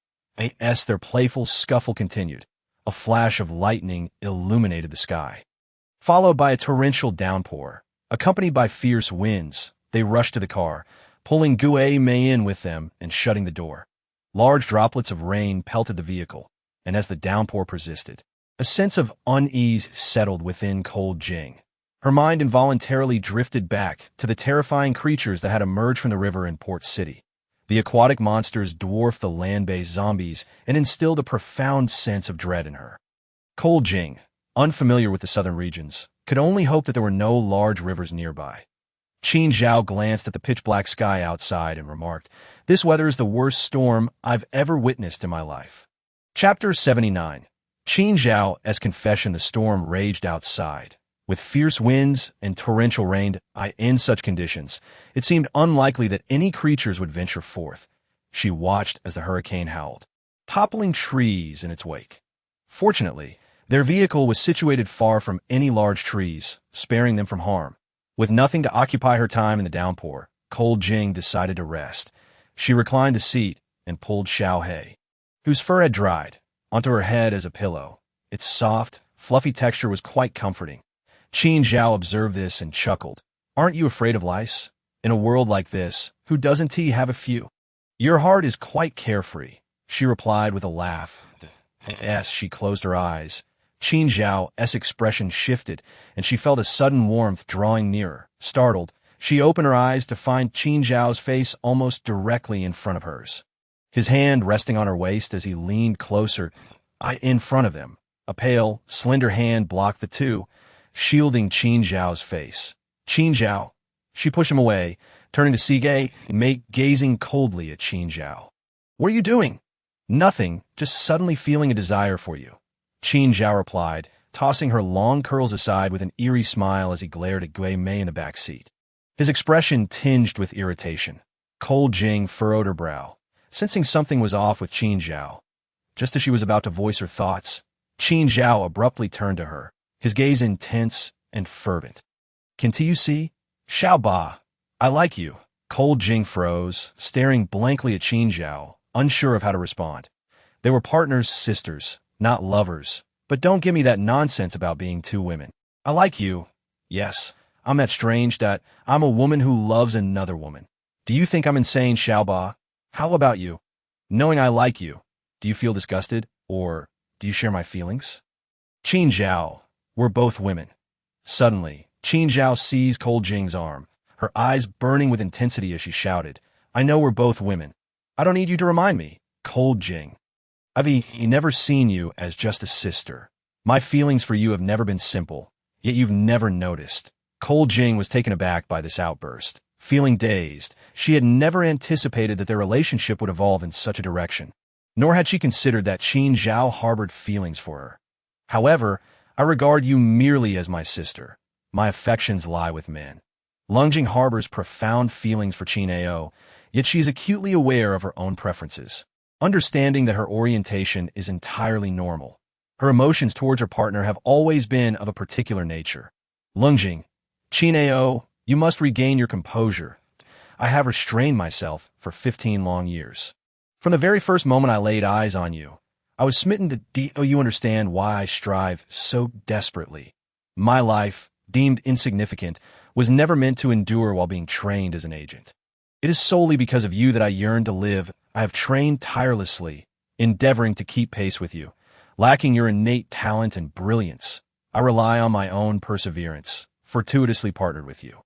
As their playful scuffle continued, a flash of lightning illuminated the sky. Followed by a torrential downpour, accompanied by fierce winds, they rushed to the car, pulling Gui Mei in with them and shutting the door. Large droplets of rain pelted the vehicle, and as the downpour persisted, a sense of unease settled within Cold Jing. Her mind involuntarily drifted back to the terrifying creatures that had emerged from the river in Port City. The aquatic monsters dwarfed the land-based zombies and instilled a profound sense of dread in her. Cold Jing, unfamiliar with the southern regions, could only hope that there were no large rivers nearby. Qin Zhao glanced at the pitch-black sky outside and remarked, "This weather is the worst storm I've ever witnessed in my life." Chapter 79. Qin Zhao, as confession, the storm raged outside. With fierce winds and torrential rain, in such conditions, it seemed unlikely that any creatures would venture forth. She watched as the hurricane howled, toppling trees in its wake. Fortunately, their vehicle was situated far from any large trees, sparing them from harm. With nothing to occupy her time in the downpour, Cold Jing decided to rest. She reclined the seat and pulled Xiao He, whose fur had dried, onto her head as a pillow. Its soft, fluffy texture was quite comforting. Qin Zhao observed this and chuckled. "Aren't you afraid of lice? In a world like this, who doesn't have a few?" "Your heart is quite carefree," she replied with a laugh. As she closed her eyes, Qin Zhao's expression shifted, and she felt a sudden warmth drawing nearer. Startled, she opened her eyes to find Qin Zhao's face almost directly in front of hers. His hand resting on her waist as he leaned closer, in front of them. A pale, slender hand blocked the two, shielding Qin Zhao's face. "Qin Zhao." She pushed him away, turning to Sige, gazing coldly at Qin Zhao. "What are you doing?" "Nothing, just suddenly feeling a desire for you," Qin Zhao replied, tossing her long curls aside with an eerie smile as he glared at Gui Mei in the back seat. His expression tinged with irritation. Cold Jing furrowed her brow, sensing something was off with Qin Zhao. Just as she was about to voice her thoughts, Qin Zhao abruptly turned to her, his gaze intense and fervent. "Can't you see? Xiao Ba, I like you." Cold Jing froze, staring blankly at Qin Zhao, unsure of how to respond. They were partners, sisters, not lovers, but don't give me that nonsense about being two women. "I like you. Yes, I'm that strange that I'm a woman who loves another woman. Do you think I'm insane, Xiao Ba? How about you? Knowing I like you, do you feel disgusted, or do you share my feelings?" "Qin Zhao, we're both women." Suddenly, Qin Zhao seized Cold Jing's arm, her eyes burning with intensity as she shouted, "I know we're both women. I don't need you to remind me, Cold Jing. I've never seen you as just a sister. My feelings for you have never been simple, yet you've never noticed." Cold Jing was taken aback by this outburst. Feeling dazed, she had never anticipated that their relationship would evolve in such a direction, nor had she considered that Qin Zhao harbored feelings for her. "However, I regard you merely as my sister. My affections lie with men." Lungjing harbors profound feelings for Qin Ao, yet she is acutely aware of her own preferences, understanding that her orientation is entirely normal. Her emotions towards her partner have always been of a particular nature. "Lungjing, Qin Ao, you must regain your composure. I have restrained myself for 15 long years. From the very first moment I laid eyes on you, I was smitten to you understand why I strive so desperately. My life, deemed insignificant, was never meant to endure while being trained as an agent. It is solely because of you that I yearn to live. I have trained tirelessly, endeavoring to keep pace with you. Lacking your innate talent and brilliance, I rely on my own perseverance, fortuitously partnered with you."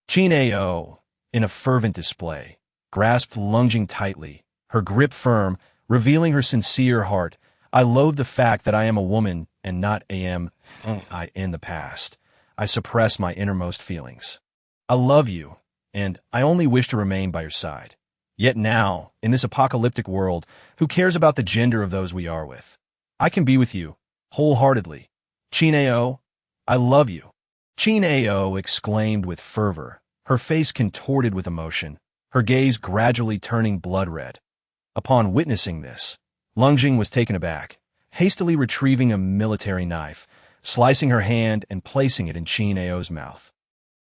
Qin Ao, in a fervent display, grasped Lungjing tightly, her grip firm, revealing her sincere heart. "I loathe the fact that I am a woman and not in the past. I suppress my innermost feelings. I love you, and I only wish to remain by your side. Yet now, in this apocalyptic world, who cares about the gender of those we are with? I can be with you, wholeheartedly. Chineo, I love you. Chineo exclaimed with fervor, her face contorted with emotion, her gaze gradually turning blood red. Upon witnessing this, Lungjing was taken aback, hastily retrieving a military knife, slicing her hand and placing it in Chineo's mouth.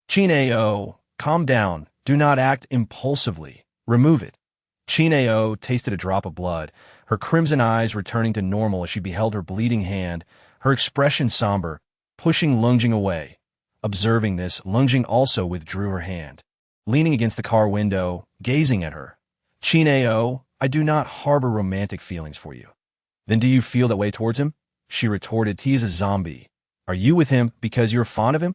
Chineo, calm down, do not act impulsively, remove it. Chineo tasted a drop of blood, her crimson eyes returning to normal as she beheld her bleeding hand, her expression somber, pushing Lungjing away. Observing this, Lungjing also withdrew her hand. Leaning against the car window, gazing at her. Chineo, I do not harbor romantic feelings for you. Then do you feel that way towards him? She retorted, he is a zombie. Are you with him because you're fond of him?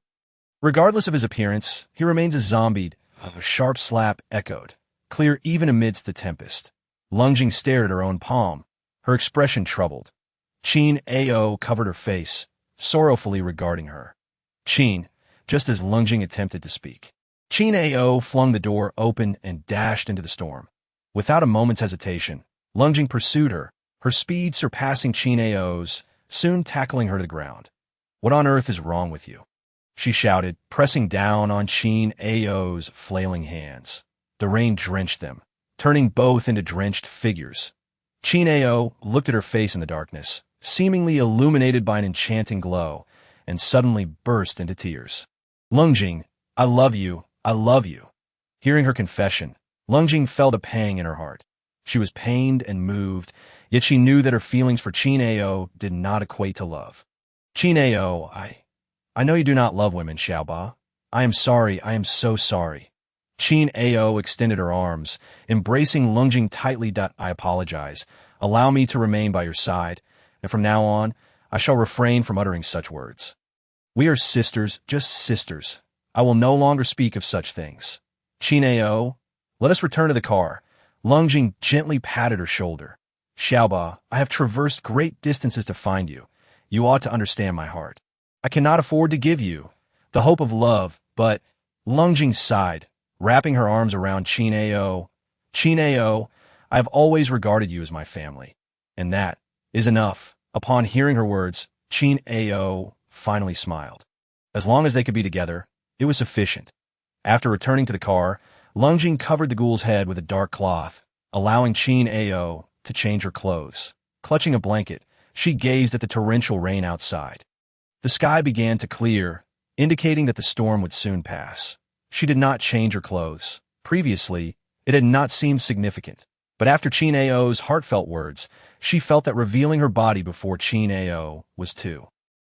Regardless of his appearance, he remains a zombie. A sharp slap echoed, clear even amidst the tempest. Lungjing stared at her own palm, her expression troubled. Chin-Ao covered her face, sorrowfully regarding her. Just as Lungjing attempted to speak. Chin-Ao flung the door open and dashed into the storm. Without a moment's hesitation, Lungjing pursued her, her speed surpassing Chin-Ao's, soon tackling her to the ground. What on earth is wrong with you? She shouted, pressing down on Chin-Ao's flailing hands. The rain drenched them, turning both into drenched figures. Chin-Ao looked at her face in the darkness, seemingly illuminated by an enchanting glow, and suddenly burst into tears. Lungjing, I love you, I love you. Hearing her confession, Lungjing felt a pang in her heart. She was pained and moved, yet she knew that her feelings for Chin-Ao did not equate to love. Chin-Ao, I know you do not love women, Xiaoba. I am sorry, I am so sorry. Chin-Ao extended her arms, embracing Lungjing tightly. I apologize. Allow me to remain by your side, and from now on, I shall refrain from uttering such words. We are sisters, just sisters. I will no longer speak of such things. Chin-Ao, let us return to the car. Lungjing gently patted her shoulder. Xiaoba, I have traversed great distances to find you. You ought to understand my heart. I cannot afford to give you the hope of love, but Lungjing sighed, wrapping her arms around Chin-Ao. Chin-Ao, I have always regarded you as my family, and that is enough. Upon hearing her words, Chin-Ao finally smiled. As long as they could be together, it was sufficient. After returning to the car, Lungjing covered the ghoul's head with a dark cloth, allowing Chin-Ao to change her clothes. Clutching a blanket, she gazed at the torrential rain outside. The sky began to clear, indicating that the storm would soon pass. She did not change her clothes. Previously, it had not seemed significant, but after Chin-Ao's heartfelt words, she felt that revealing her body before Chin-Ao was too.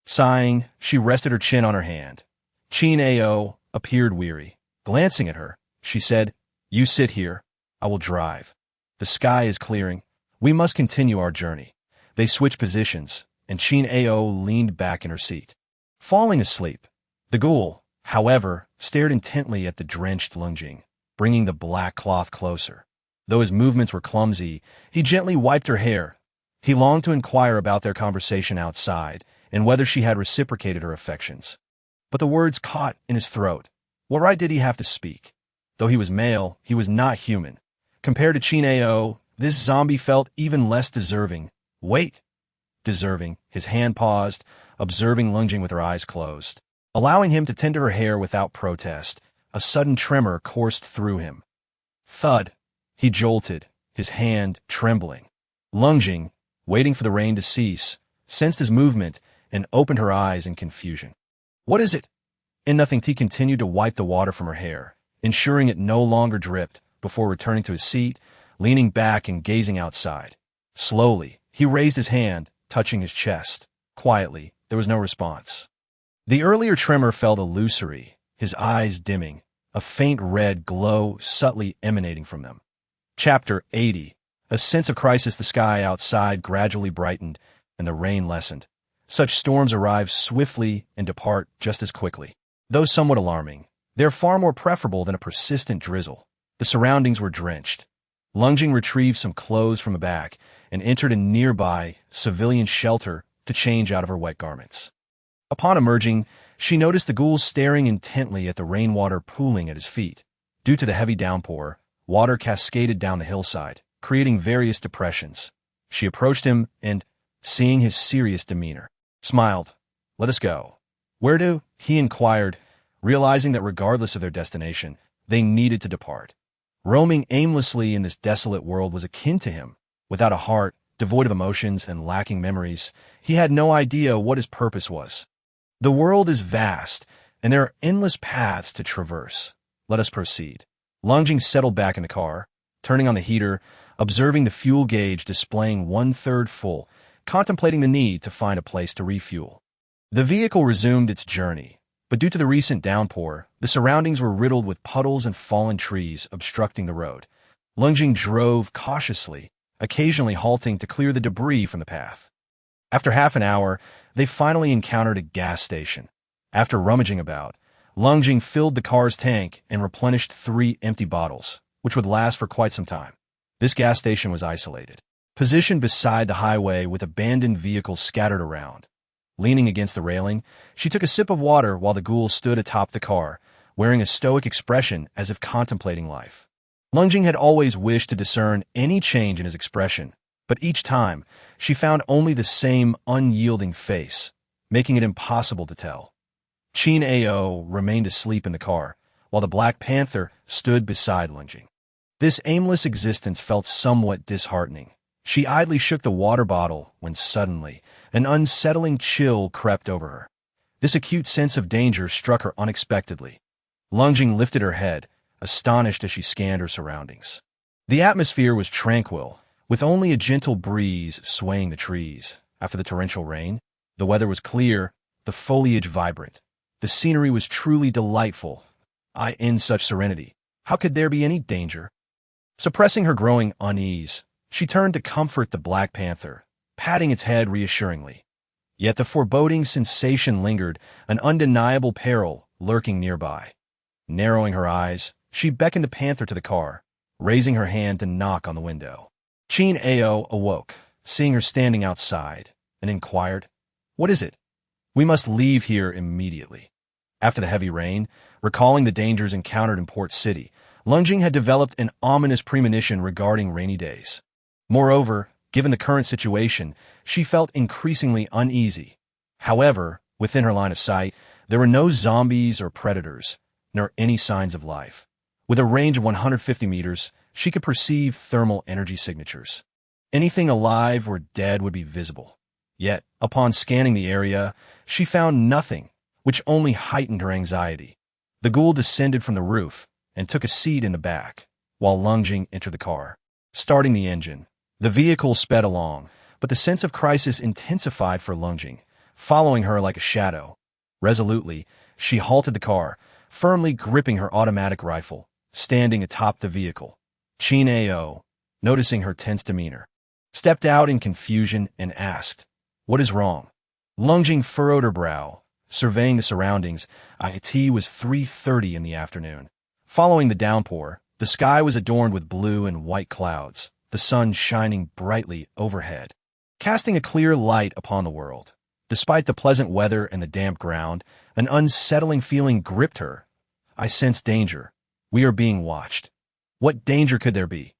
Sighing, she rested her chin on her hand. Chin-Ao appeared weary. Glancing at her, she said, You sit here. I will drive. The sky is clearing. We must continue our journey. They switched positions, and Chin-Ao leaned back in her seat. Falling asleep, the ghoul, however, stared intently at the drenched Lungjing, bringing the black cloth closer. Though his movements were clumsy, he gently wiped her hair. He longed to inquire about their conversation outside and whether she had reciprocated her affections. But the words caught in his throat. What right did he have to speak? Though he was male, he was not human. Compared to Chin-Ao, this zombie felt even less deserving. Wait! Deserving. His hand paused, observing Lungjing with her eyes closed. Allowing him to tend to her hair without protest, a sudden tremor coursed through him. Thud! He jolted, his hand trembling. Lungjing, waiting for the rain to cease, sensed his movement and opened her eyes in confusion. What is it? In nothing, he continued to wipe the water from her hair, ensuring it no longer dripped, before returning to his seat, leaning back and gazing outside. Slowly, he raised his hand, touching his chest. Quietly, there was no response. The earlier tremor felt illusory, his eyes dimming, a faint red glow subtly emanating from them. Chapter 80. A sense of crisis. The sky outside gradually brightened, and the rain lessened. Such storms arrive swiftly and depart just as quickly. Though somewhat alarming, they're far more preferable than a persistent drizzle. The surroundings were drenched. Lungjing retrieved some clothes from a back and entered a nearby civilian shelter to change out of her wet garments. Upon emerging, she noticed the ghoul staring intently at the rainwater pooling at his feet. Due to the heavy downpour, Water cascaded down the hillside, creating various depressions. She approached him and, seeing his serious demeanor, smiled. "Let us go." "Where to?" he inquired, realizing that regardless of their destination, they needed to depart. Roaming aimlessly in this desolate world was akin to him. Without a heart, devoid of emotions, and lacking memories, he had no idea what his purpose was. "The world is vast, and there are endless paths to traverse. Let us proceed." Lunging settled back in the car, turning on the heater, observing the fuel gauge displaying 1/3 full, contemplating the need to find a place to refuel. The vehicle resumed its journey, but due to the recent downpour, the surroundings were riddled with puddles and fallen trees obstructing the road. Lunging drove cautiously, occasionally halting to clear the debris from the path. After half an hour, they finally encountered a gas station. After rummaging about, Lunging filled the car's tank and replenished 3 empty bottles, which would last for quite some time. This gas station was isolated, positioned beside the highway with abandoned vehicles scattered around. Leaning against the railing, she took a sip of water while the ghoul stood atop the car, wearing a stoic expression as if contemplating life. Lunging had always wished to discern any change in his expression, but each time, she found only the same unyielding face, making it impossible to tell. Chin Ao remained asleep in the car, while the Black Panther stood beside Lunging. This aimless existence felt somewhat disheartening. She idly shook the water bottle when suddenly, an unsettling chill crept over her. This acute sense of danger struck her unexpectedly. Lunging lifted her head, astonished as she scanned her surroundings. The atmosphere was tranquil, with only a gentle breeze swaying the trees. After the torrential rain, the weather was clear, the foliage vibrant. The scenery was truly delightful. In such serenity, how could there be any danger? Suppressing her growing unease, she turned to comfort the Black Panther, patting its head reassuringly. Yet the foreboding sensation lingered, an undeniable peril lurking nearby. Narrowing her eyes, she beckoned the panther to the car, raising her hand to knock on the window. Chin Ao awoke, seeing her standing outside, and inquired, "What is it?" "We must leave here immediately." After the heavy rain, recalling the dangers encountered in Port City, Lunging had developed an ominous premonition regarding rainy days. Moreover, given the current situation, she felt increasingly uneasy. However, within her line of sight, there were no zombies or predators, nor any signs of life. With a range of 150 meters, she could perceive thermal energy signatures. Anything alive or dead would be visible. Yet, upon scanning the area, she found nothing, which only heightened her anxiety. The ghoul descended from the roof and took a seat in the back, while Lunging entered the car. Starting the engine, the vehicle sped along, but the sense of crisis intensified for Lunging, following her like a shadow. Resolutely, she halted the car, firmly gripping her automatic rifle, standing atop the vehicle. Chin Ao, noticing her tense demeanor, stepped out in confusion and asked, "What is wrong?" Lunging furrowed her brow, surveying the surroundings. It was 3:30 in the afternoon. Following the downpour, the sky was adorned with blue and white clouds, the sun shining brightly overhead, casting a clear light upon the world. Despite the pleasant weather and the damp ground, an unsettling feeling gripped her. "I sense danger. We are being watched." "What danger could there be?"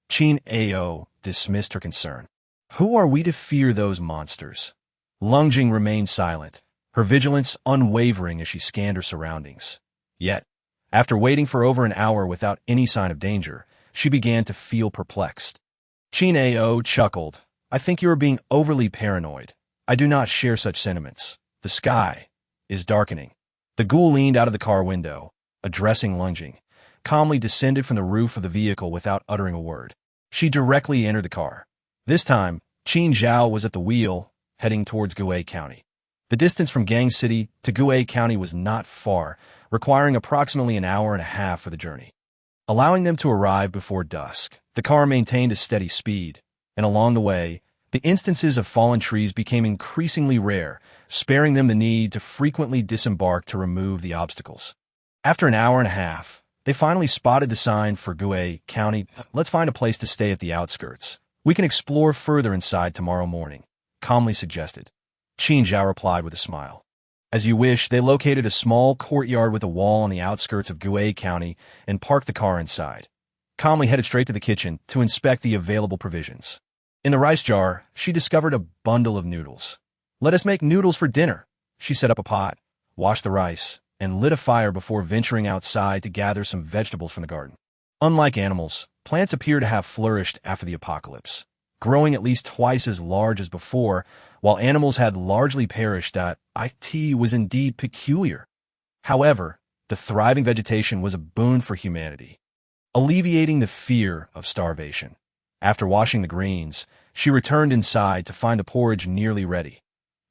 Chin Ao dismissed her concern. "Who are we to fear those monsters?" Lunging remained silent, her vigilance unwavering as she scanned her surroundings. Yet, after waiting for over an hour without any sign of danger, she began to feel perplexed. Chin Ao chuckled. "I think you are being overly paranoid. I do not share such sentiments. The sky is darkening." The ghoul leaned out of the car window, addressing Lunging, calmly descended from the roof of the vehicle without uttering a word. She directly entered the car. This time, Chin Zhao was at the wheel, heading towards Gue County. The distance from Gang City to Gue County was not far, requiring approximately an hour and a half for the journey. Allowing them to arrive before dusk, the car maintained a steady speed, and along the way, the instances of fallen trees became increasingly rare, sparing them the need to frequently disembark to remove the obstacles. After an hour and a half, they finally spotted the sign for Gue County. "Let's find a place to stay at the outskirts. We can explore further inside tomorrow morning," calmly suggested. Chin Zhao replied with a smile. "As you wish." They located a small courtyard with a wall on the outskirts of Gue County and parked the car inside. calmly headed straight to the kitchen to inspect the available provisions. In the rice jar, she discovered a bundle of noodles. "Let us make noodles for dinner." She set up a pot, washed the rice, and lit a fire before venturing outside to gather some vegetables from the garden. Unlike animals, plants appear to have flourished after the apocalypse, growing at least twice as large as before, while animals had largely perished. It was indeed peculiar. However, the thriving vegetation was a boon for humanity, alleviating the fear of starvation. After washing the greens, she returned inside to find the porridge nearly ready.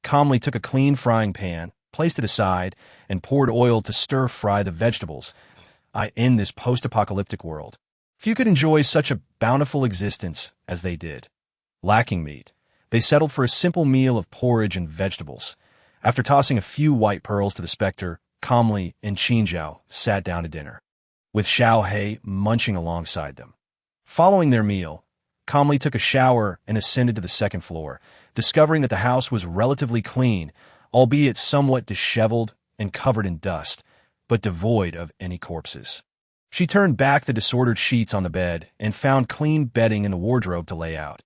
Calmly took a clean frying pan, placed it aside, and poured oil to stir-fry the vegetables. In this post-apocalyptic world, few could enjoy such a bountiful existence as they did. Lacking meat, they settled for a simple meal of porridge and vegetables. After tossing a few white pearls to the specter, Calmly and Qinzhao sat down to dinner, with Xiao He munching alongside them. Following their meal, Calmly took a shower and ascended to the second floor, discovering that the house was relatively clean, albeit somewhat disheveled and covered in dust, but devoid of any corpses. She turned back the disordered sheets on the bed and found clean bedding in the wardrobe to lay out.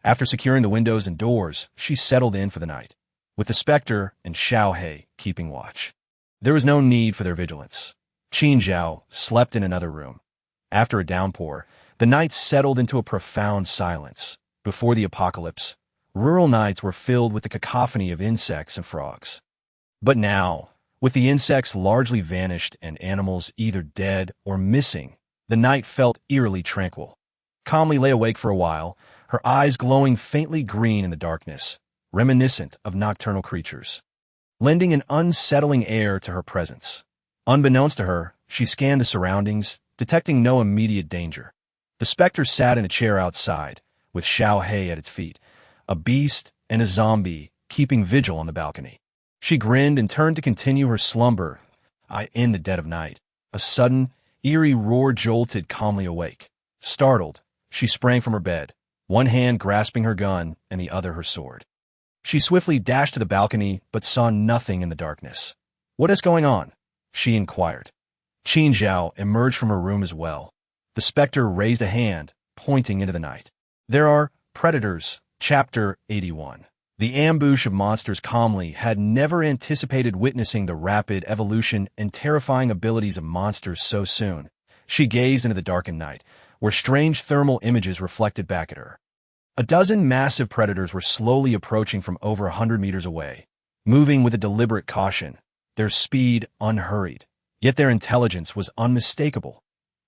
After securing the windows and doors, she settled in for the night, with the specter and Xiao He keeping watch. There was no need for their vigilance. Qinzhao slept in another room. After a downpour, the night settled into a profound silence. Before the apocalypse, rural nights were filled with the cacophony of insects and frogs. But now, with the insects largely vanished and animals either dead or missing, the night felt eerily tranquil. Calmly lay awake for a while, her eyes glowing faintly green in the darkness, reminiscent of nocturnal creatures, lending an unsettling air to her presence. Unbeknownst to her, she scanned the surroundings, detecting no immediate danger. The specter sat in a chair outside, with Xiao He at its feet, a beast and a zombie keeping vigil on the balcony. She grinned and turned to continue her slumber. In the dead of night, a sudden, eerie roar jolted Calmly awake. Startled, she sprang from her bed, one hand grasping her gun and the other her sword. She swiftly dashed to the balcony, but saw nothing in the darkness. "What is going on?" she inquired. Qinzhao emerged from her room as well. The specter raised a hand, pointing into the night. "There are predators." Chapter 81. The ambush of monsters. Calmly had never anticipated witnessing the rapid evolution and terrifying abilities of monsters so soon. She gazed into the darkened night, where strange thermal images reflected back at her. A dozen massive predators were slowly approaching from over 100 meters away, moving with a deliberate caution, their speed unhurried, yet their intelligence was unmistakable.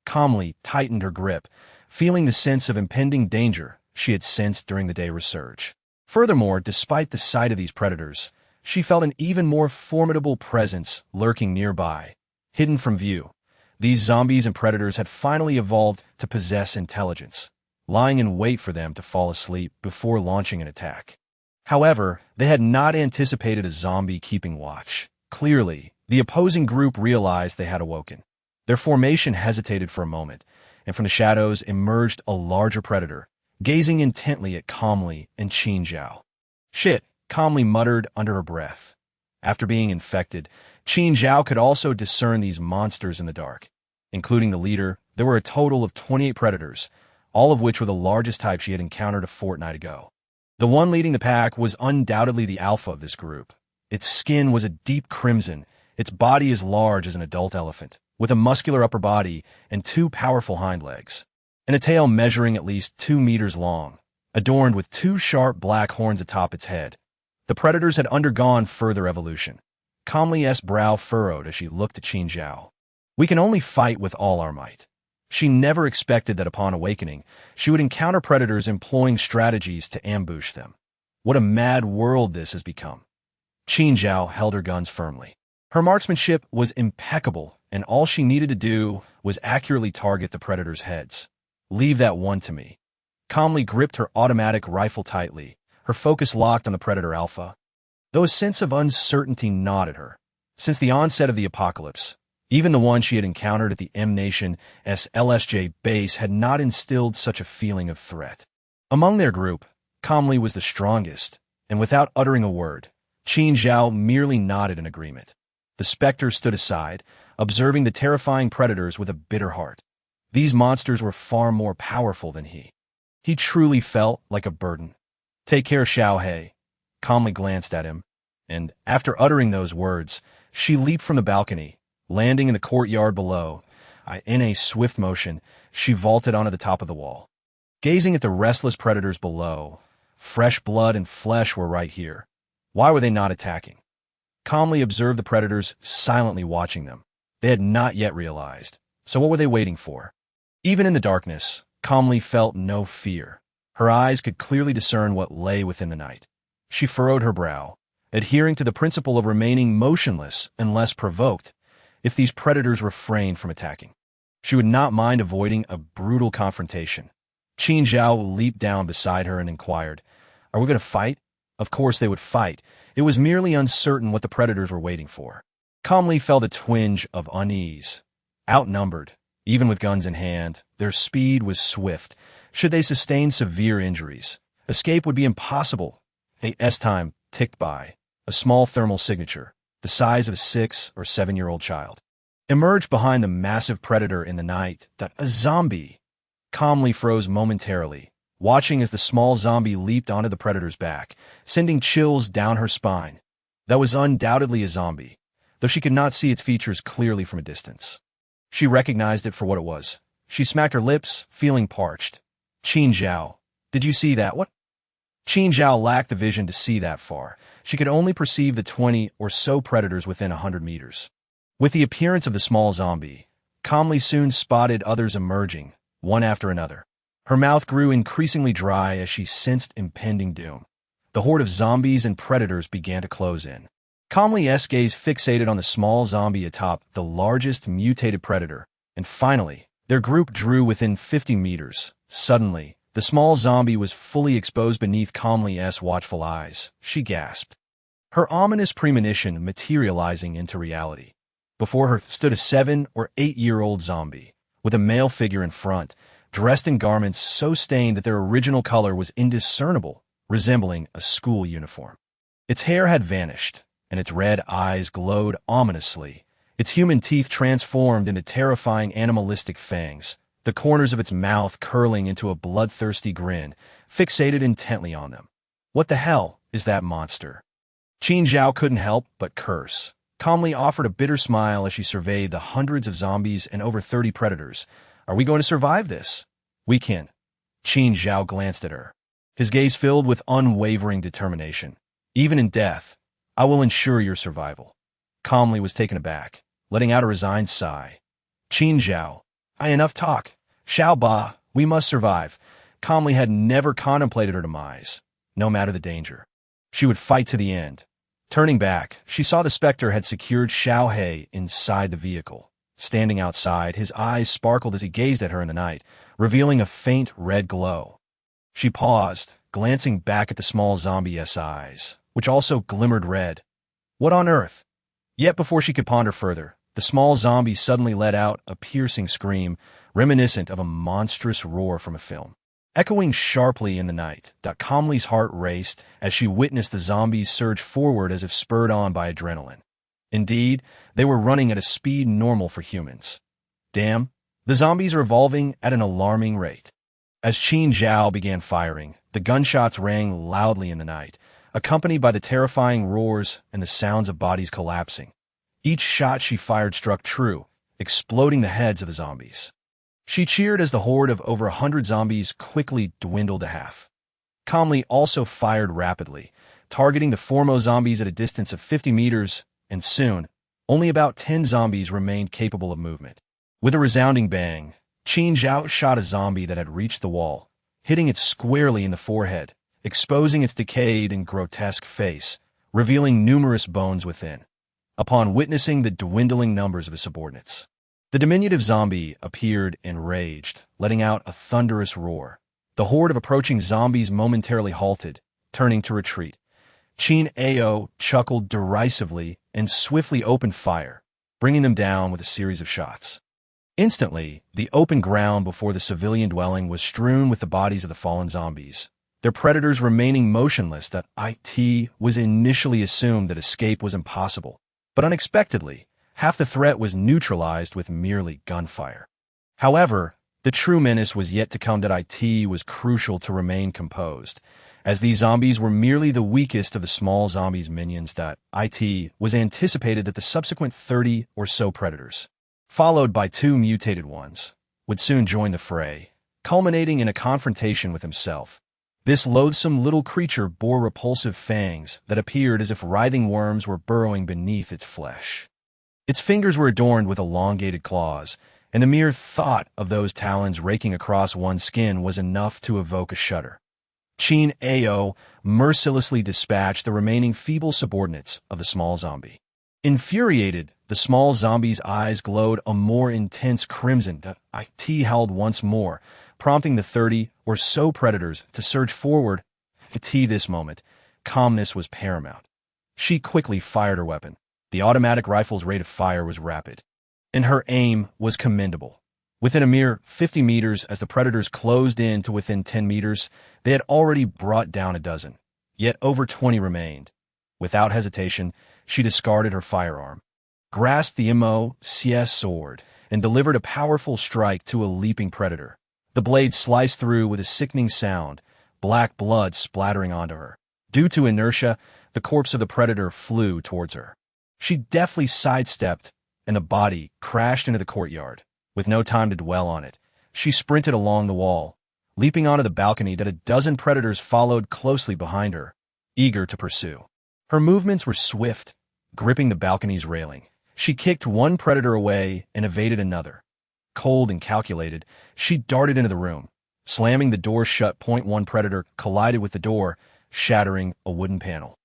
Calmly tightened her grip, feeling the sense of impending danger she had sensed during the day resurge. Furthermore, despite the sight of these predators, she felt an even more formidable presence lurking nearby, hidden from view. These zombies and predators had finally evolved to possess intelligence, lying in wait for them to fall asleep before launching an attack. However, they had not anticipated a zombie keeping watch. Clearly, the opposing group realized they had awoken. Their formation hesitated for a moment, and from the shadows emerged a larger predator, gazing intently at Calmly and Qinzhao. "Shit," Calmly muttered under her breath. After being infected, Qinzhao could also discern these monsters in the dark. Including the leader, there were a total of 28 predators, all of which were the largest type she had encountered a fortnight ago. The one leading the pack was undoubtedly the alpha of this group. Its skin was a deep crimson, its body as large as an adult elephant, with a muscular upper body and 2 powerful hind legs, and a tail measuring at least 2 meters long, adorned with 2 sharp black horns atop its head. The predators had undergone further evolution. Calmly's brow furrowed as she looked at Qinzhao. "We can only fight with all our might." She never expected that upon awakening, she would encounter predators employing strategies to ambush them. What a mad world this has become. Qinzhao held her guns firmly. Her marksmanship was impeccable, and all she needed to do was accurately target the predators' heads. "Leave that one to me." Calmly gripped her automatic rifle tightly, her focus locked on the predator alpha. Though a sense of uncertainty gnawed at her. Since the onset of the apocalypse, even the one she had encountered at the M-Nation's LSJ base had not instilled such a feeling of threat. Among their group, Calmly was the strongest, and without uttering a word, Qinzhao merely nodded in agreement. The specter stood aside, observing the terrifying predators with a bitter heart. These monsters were far more powerful than he. He truly felt like a burden. "Take care, Xiao He," calmly glanced at him, and after uttering those words, she leaped from the balcony, landing in the courtyard below. In a swift motion, she vaulted onto the top of the wall. Gazing at the restless predators below, fresh blood and flesh were right here. Why were they not attacking? Calmly observed the predators, silently watching them. They had not yet realized. So what were they waiting for? Even in the darkness, Calmly felt no fear. Her eyes could clearly discern what lay within the night. She furrowed her brow, adhering to the principle of remaining motionless unless provoked. If these predators refrained from attacking, she would not mind avoiding a brutal confrontation. Qin Zhao leaped down beside her and inquired, "Are we going to fight?" Of course they would fight. It was merely uncertain what the predators were waiting for. Calmly felt a twinge of unease. Outnumbered, even with guns in hand, their speed was swift. Should they sustain severe injuries, escape would be impossible. Time ticked by. A small thermal signature, the size of a 6 or 7-year-old child, emerged behind the massive predator in the night. A zombie. Calmly froze momentarily, watching as the small zombie leaped onto the predator's back, sending chills down her spine. That was undoubtedly a zombie, though she could not see its features clearly from a distance. She recognized it for what it was. She smacked her lips, feeling parched. "Qin Zhao, did you see that?" "What?" Qin Zhao lacked the vision to see that far. She could only perceive the 20 or so predators within 100 meters. With the appearance of the small zombie, Calmly soon spotted others emerging, one after another. Her mouth grew increasingly dry as she sensed impending doom. The horde of zombies and predators began to close in. Calmly's gaze fixated on the small zombie atop the largest mutated predator, and finally, their group drew within 50 meters. Suddenly, the small zombie was fully exposed beneath Calmly's watchful eyes. She gasped, her ominous premonition materializing into reality. Before her stood a 7 or 8-year-old zombie, with a male figure in front, dressed in garments so stained that their original color was indiscernible, resembling a school uniform. Its hair had vanished, and its red eyes glowed ominously. Its human teeth transformed into terrifying animalistic fangs, the corners of its mouth curling into a bloodthirsty grin, fixated intently on them. "What the hell is that monster?" Qin Zhao couldn't help but curse. Calmly offered a bitter smile as she surveyed the hundreds of zombies and over 30 predators. "Are we going to survive this?" "We can." Qin Zhao glanced at her, his gaze filled with unwavering determination. "Even in death, I will ensure your survival." Calmly was taken aback, letting out a resigned sigh. "Qin Zhao, enough talk. Xiao Ba, we must survive." Calmly had never contemplated her demise, no matter the danger. She would fight to the end. Turning back, she saw the specter had secured Xiao He inside the vehicle. Standing outside, his eyes sparkled as he gazed at her in the night, revealing a faint red glow. She paused, glancing back at the small zombie's eyes, which also glimmered red. What on earth? Yet before she could ponder further, the small zombie suddenly let out a piercing scream, reminiscent of a monstrous roar from a film. Echoing sharply in the night, Calmly's heart raced as she witnessed the zombies surge forward as if spurred on by adrenaline. Indeed, they were running at a speed normal for humans. Damn, the zombies are evolving at an alarming rate. As Qin Zhao began firing, the gunshots rang loudly in the night, accompanied by the terrifying roars and the sounds of bodies collapsing. Each shot she fired struck true, exploding the heads of the zombies. She cheered as the horde of over 100 zombies quickly dwindled to half. Calmly also fired rapidly, targeting the foremost zombies at a distance of 50 meters, and soon, only about 10 zombies remained capable of movement. With a resounding bang, Qin Zhao shot a zombie that had reached the wall, hitting it squarely in the forehead, exposing its decayed and grotesque face, revealing numerous bones within. Upon witnessing the dwindling numbers of his subordinates, the diminutive zombie appeared enraged, letting out a thunderous roar. The horde of approaching zombies momentarily halted, turning to retreat. Qin Ao chuckled derisively and swiftly opened fire, bringing them down with a series of shots. Instantly, the open ground before the civilian dwelling was strewn with the bodies of the fallen zombies, their predators remaining motionless. It was initially assumed that escape was impossible, but unexpectedly, half the threat was neutralized with merely gunfire. However, The true menace was yet to come. It was crucial to remain composed, as these zombies were merely the weakest of the small zombies' minions. It was anticipated that the subsequent 30 or so predators, followed by 2 mutated ones, would soon join the fray, culminating in a confrontation with himself. This loathsome little creature bore repulsive fangs that appeared as if writhing worms were burrowing beneath its flesh. Its fingers were adorned with elongated claws, and the mere thought of those talons raking across one's skin was enough to evoke a shudder. Chin Ao mercilessly dispatched the remaining feeble subordinates of the small zombie. Infuriated, the small zombie's eyes glowed a more intense crimson. It howled once more, prompting the 30 or so predators to surge forward. At this moment, calmness was paramount. She quickly fired her weapon. The automatic rifle's rate of fire was rapid, and her aim was commendable. Within a mere 50 meters, as the predators closed in to within 10 meters, they had already brought down a dozen. Yet over 20 remained. Without hesitation, she discarded her firearm, grasped the merciless sword, and delivered a powerful strike to a leaping predator. The blade sliced through with a sickening sound, black blood splattering onto her. Due to inertia, the corpse of the predator flew towards her. She deftly sidestepped, and the body crashed into the courtyard. With no time to dwell on it, she sprinted along the wall, leaping onto the balcony. That a dozen predators followed closely behind her, eager to pursue. Her movements were swift, gripping the balcony's railing. She kicked one predator away and evaded another. Cold and calculated, she darted into the room, slamming the door shut. One predator collided with the door, shattering a wooden panel.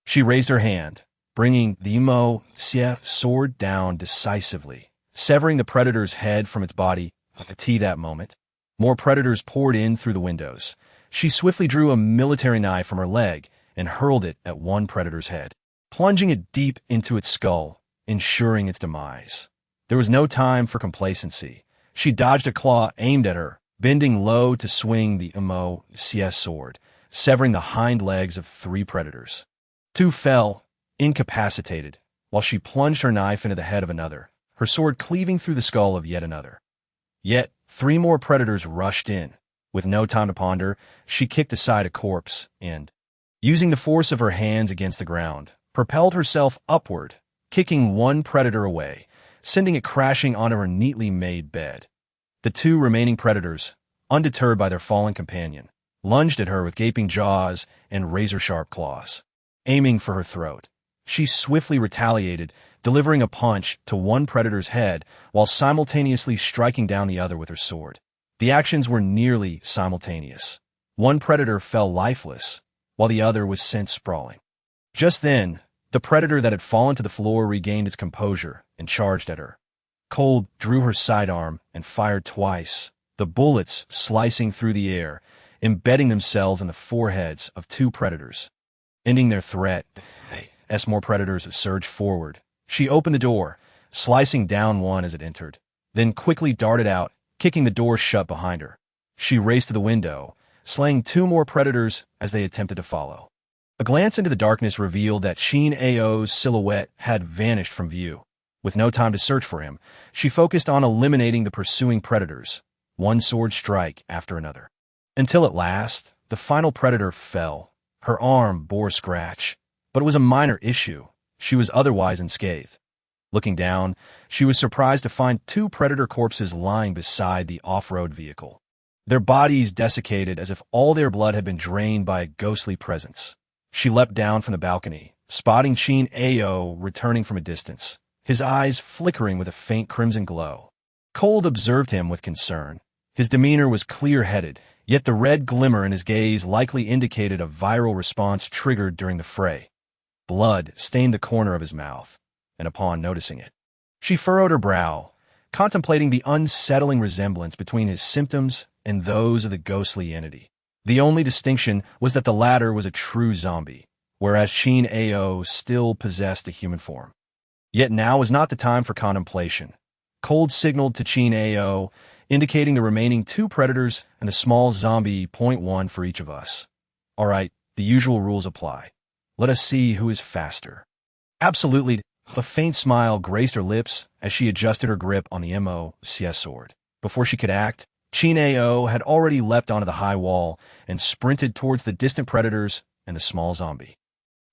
She raised her hand, bringing the merciless sword down decisively, severing the predator's head from its body. At that moment, more predators poured in through the windows. She swiftly drew a military knife from her leg and hurled it at one predator's head, plunging it deep into its skull, ensuring its demise. There was no time for complacency. She dodged a claw aimed at her, bending low to swing the merciless sword, severing the hind legs of 3 predators. 2 fell, incapacitated, while she plunged her knife into the head of another, her sword cleaving through the skull of yet another. Yet 3 more predators rushed in. With no time to ponder, she kicked aside a corpse and, using the force of her hands against the ground, propelled herself upward, kicking one predator away, sending it crashing onto her neatly made bed. The 2 remaining predators, undeterred by their fallen companion, lunged at her with gaping jaws and razor-sharp claws, aiming for her throat. She swiftly retaliated, delivering a punch to one predator's head while simultaneously striking down the other with her sword. The actions were nearly simultaneous. One predator fell lifeless, while the other was sent sprawling. Just then, the predator that had fallen to the floor regained its composure and charged at her. Cold drew her sidearm and fired twice, the bullets slicing through the air, embedding themselves in the foreheads of 2 predators. Ending their threat, as more predators surged forward, she opened the door, slicing down one as it entered, then quickly darted out, kicking the door shut behind her. She raced to the window, slaying 2 more predators as they attempted to follow. A glance into the darkness revealed that Chin Ao's silhouette had vanished from view. With no time to search for him, she focused on eliminating the pursuing predators, one sword strike after another. Until at last, the final predator fell. Her arm bore a scratch, but it was a minor issue. She was otherwise unscathed. Looking down, she was surprised to find 2 predator corpses lying beside the off-road vehicle, their bodies desiccated as if all their blood had been drained by a ghostly presence. She leapt down from the balcony, spotting Chin Ao returning from a distance, his eyes flickering with a faint crimson glow. Cold observed him with concern. His demeanor was clear-headed, yet the red glimmer in his gaze likely indicated a viral response triggered during the fray. Blood stained the corner of his mouth, and upon noticing it, she furrowed her brow, contemplating the unsettling resemblance between his symptoms and those of the ghostly entity. The only distinction was that the latter was a true zombie, whereas Chin Ao still possessed a human form. Yet now was not the time for contemplation. Cold signaled to Chin Ao, indicating the remaining 2 predators and the small zombie. .1 for each of us. All right, the usual rules apply. Let us see who is faster. Absolutely. A faint smile graced her lips as she adjusted her grip on the merciless sword. Before she could act, Chin-Ao had already leapt onto the high wall and sprinted towards the distant predators and the small zombie.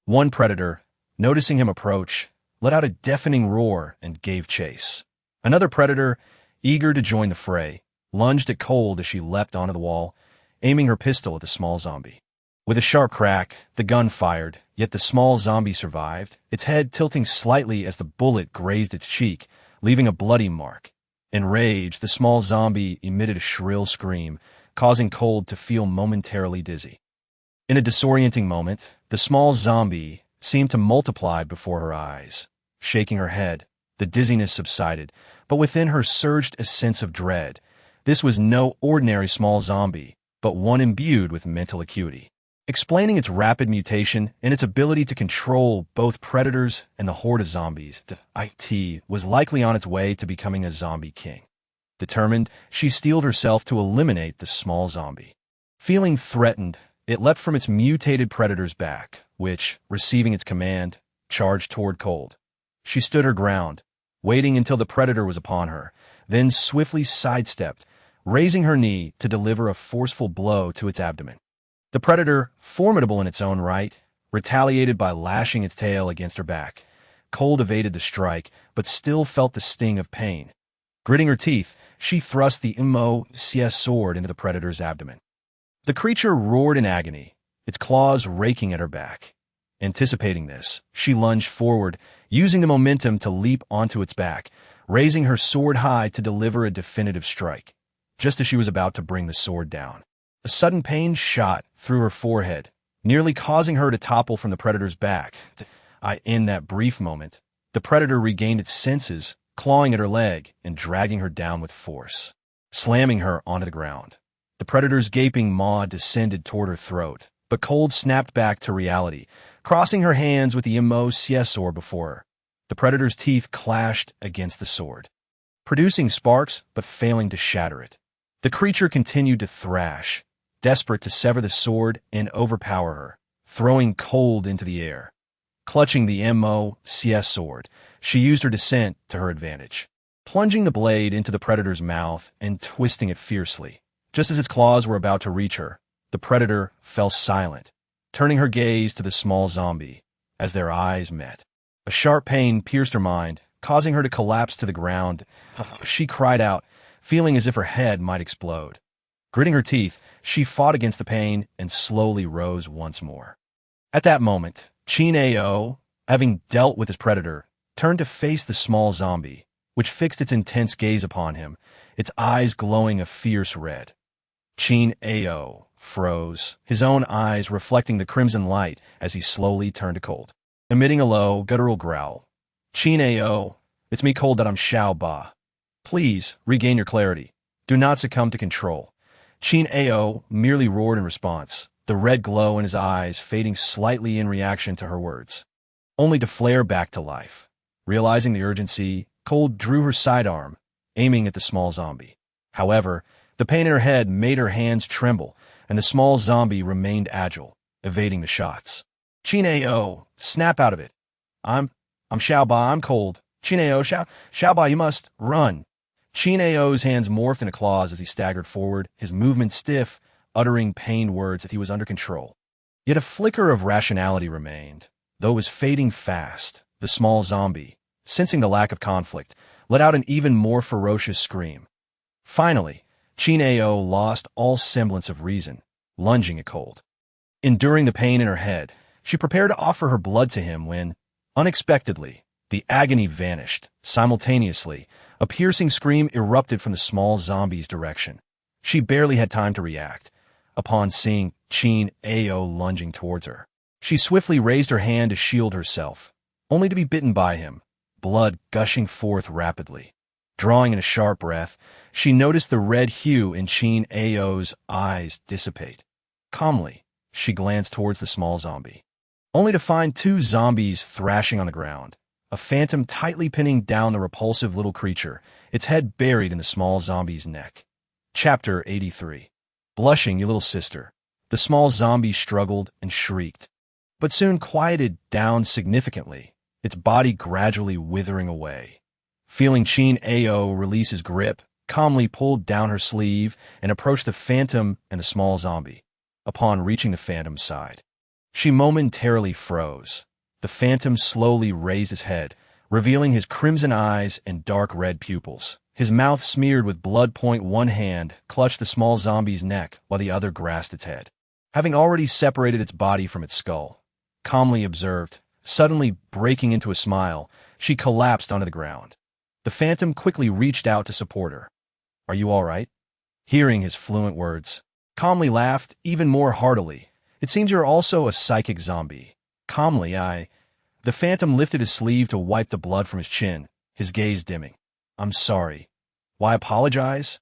One predator, noticing him approach, let out a deafening roar and gave chase. Another predator, eager to join the fray, lunged at Cold as she leapt onto the wall, aiming her pistol at the small zombie. With a sharp crack, the gun fired, yet the small zombie survived, its head tilting slightly as the bullet grazed its cheek, leaving a bloody mark. Enraged, the small zombie emitted a shrill scream, causing Cold to feel momentarily dizzy. In a disorienting moment, the small zombie seemed to multiply before her eyes. Shaking her head, the dizziness subsided, but within her surged a sense of dread. This was no ordinary small zombie, but one imbued with mental acuity. Explaining its rapid mutation and its ability to control both predators and the horde of zombies, it was likely on its way to becoming a zombie king. Determined, she steeled herself to eliminate the small zombie. Feeling threatened, it leapt from its mutated predator's back, which, receiving its command, charged toward Cold. She stood her ground, waiting until the predator was upon her, then swiftly sidestepped, raising her knee to deliver a forceful blow to its abdomen. The predator, formidable in its own right, retaliated by lashing its tail against her back. Cold evaded the strike, but still felt the sting of pain. Gritting her teeth, she thrust the merciless sword into the predator's abdomen. The creature roared in agony, its claws raking at her back. Anticipating this, she lunged forward, using the momentum to leap onto its back, raising her sword high to deliver a definitive strike. Just as she was about to bring the sword down, a sudden pain shot through her forehead, nearly causing her to topple from the predator's back. In that brief moment, the predator regained its senses, clawing at her leg and dragging her down with force, slamming her onto the ground. The predator's gaping maw descended toward her throat, but Cold snapped back to reality, crossing her hands with the merciless sword before her. The predator's teeth clashed against the sword, producing sparks but failing to shatter it. The creature continued to thrash, desperate to sever the sword and overpower her, throwing Cold into the air. Clutching the merciless sword, she used her descent to her advantage, plunging the blade into the predator's mouth and twisting it fiercely. Just as its claws were about to reach her, the predator fell silent, turning her gaze to the small zombie as their eyes met. A sharp pain pierced her mind, causing her to collapse to the ground. She cried out, feeling as if her head might explode. Gritting her teeth, she fought against the pain and slowly rose once more. At that moment, Chin-Ao, having dealt with his predator, turned to face the small zombie, which fixed its intense gaze upon him, its eyes glowing a fierce red. Chin-Ao froze, his own eyes reflecting the crimson light as he slowly turned to Cold. Emitting a low, guttural growl, "Chin-Ao, it's me Cold that I'm Xiao Ba. Please, regain your clarity. Do not succumb to control." Chin-Ao merely roared in response, the red glow in his eyes fading slightly in reaction to her words, only to flare back to life. Realizing the urgency, Cold drew her sidearm, aiming at the small zombie. However, the pain in her head made her hands tremble, and the small zombie remained agile, evading the shots. "Chin-Ao, snap out of it. I'm Xiao Ba, I'm Cold. Chin-Ao, Xiao Ba, you must run." Chin-Ao's hands morphed into claws as he staggered forward, his movements stiff, uttering pained words that he was under control. Yet a flicker of rationality remained. Though it was fading fast, the small zombie, sensing the lack of conflict, let out an even more ferocious scream. Finally, Chin-Ao lost all semblance of reason, lunging at Cold. Enduring the pain in her head, she prepared to offer her blood to him when, unexpectedly, the agony vanished. Simultaneously, a piercing scream erupted from the small zombie's direction. She barely had time to react. Upon seeing Chin-Ao lunging towards her, she swiftly raised her hand to shield herself, only to be bitten by him, blood gushing forth rapidly. Drawing in a sharp breath, she noticed the red hue in Chin-Ao's eyes dissipate. Calmly, she glanced towards the small zombie, only to find two zombies thrashing on the ground, a phantom tightly pinning down the repulsive little creature, its head buried in the small zombie's neck. Chapter 83. Blushing, you little sister. The small zombie struggled and shrieked, but soon quieted down significantly, its body gradually withering away. Feeling Chin-Ao release his grip, calmly pulled down her sleeve and approached the phantom and the small zombie. Upon reaching the phantom's side, she momentarily froze. The phantom slowly raised his head, revealing his crimson eyes and dark red pupils. His mouth smeared with blood. One hand clutched the small zombie's neck while the other grasped its head. Having already separated its body from its skull, calmly observed, suddenly breaking into a smile, she collapsed onto the ground. The phantom quickly reached out to support her. "Are you all right?" Hearing his fluent words, calmly laughed even more heartily. "It seems you're also a psychic zombie." Calmly, The phantom lifted his sleeve to wipe the blood from his chin, his gaze dimming. "I'm sorry." "Why apologize?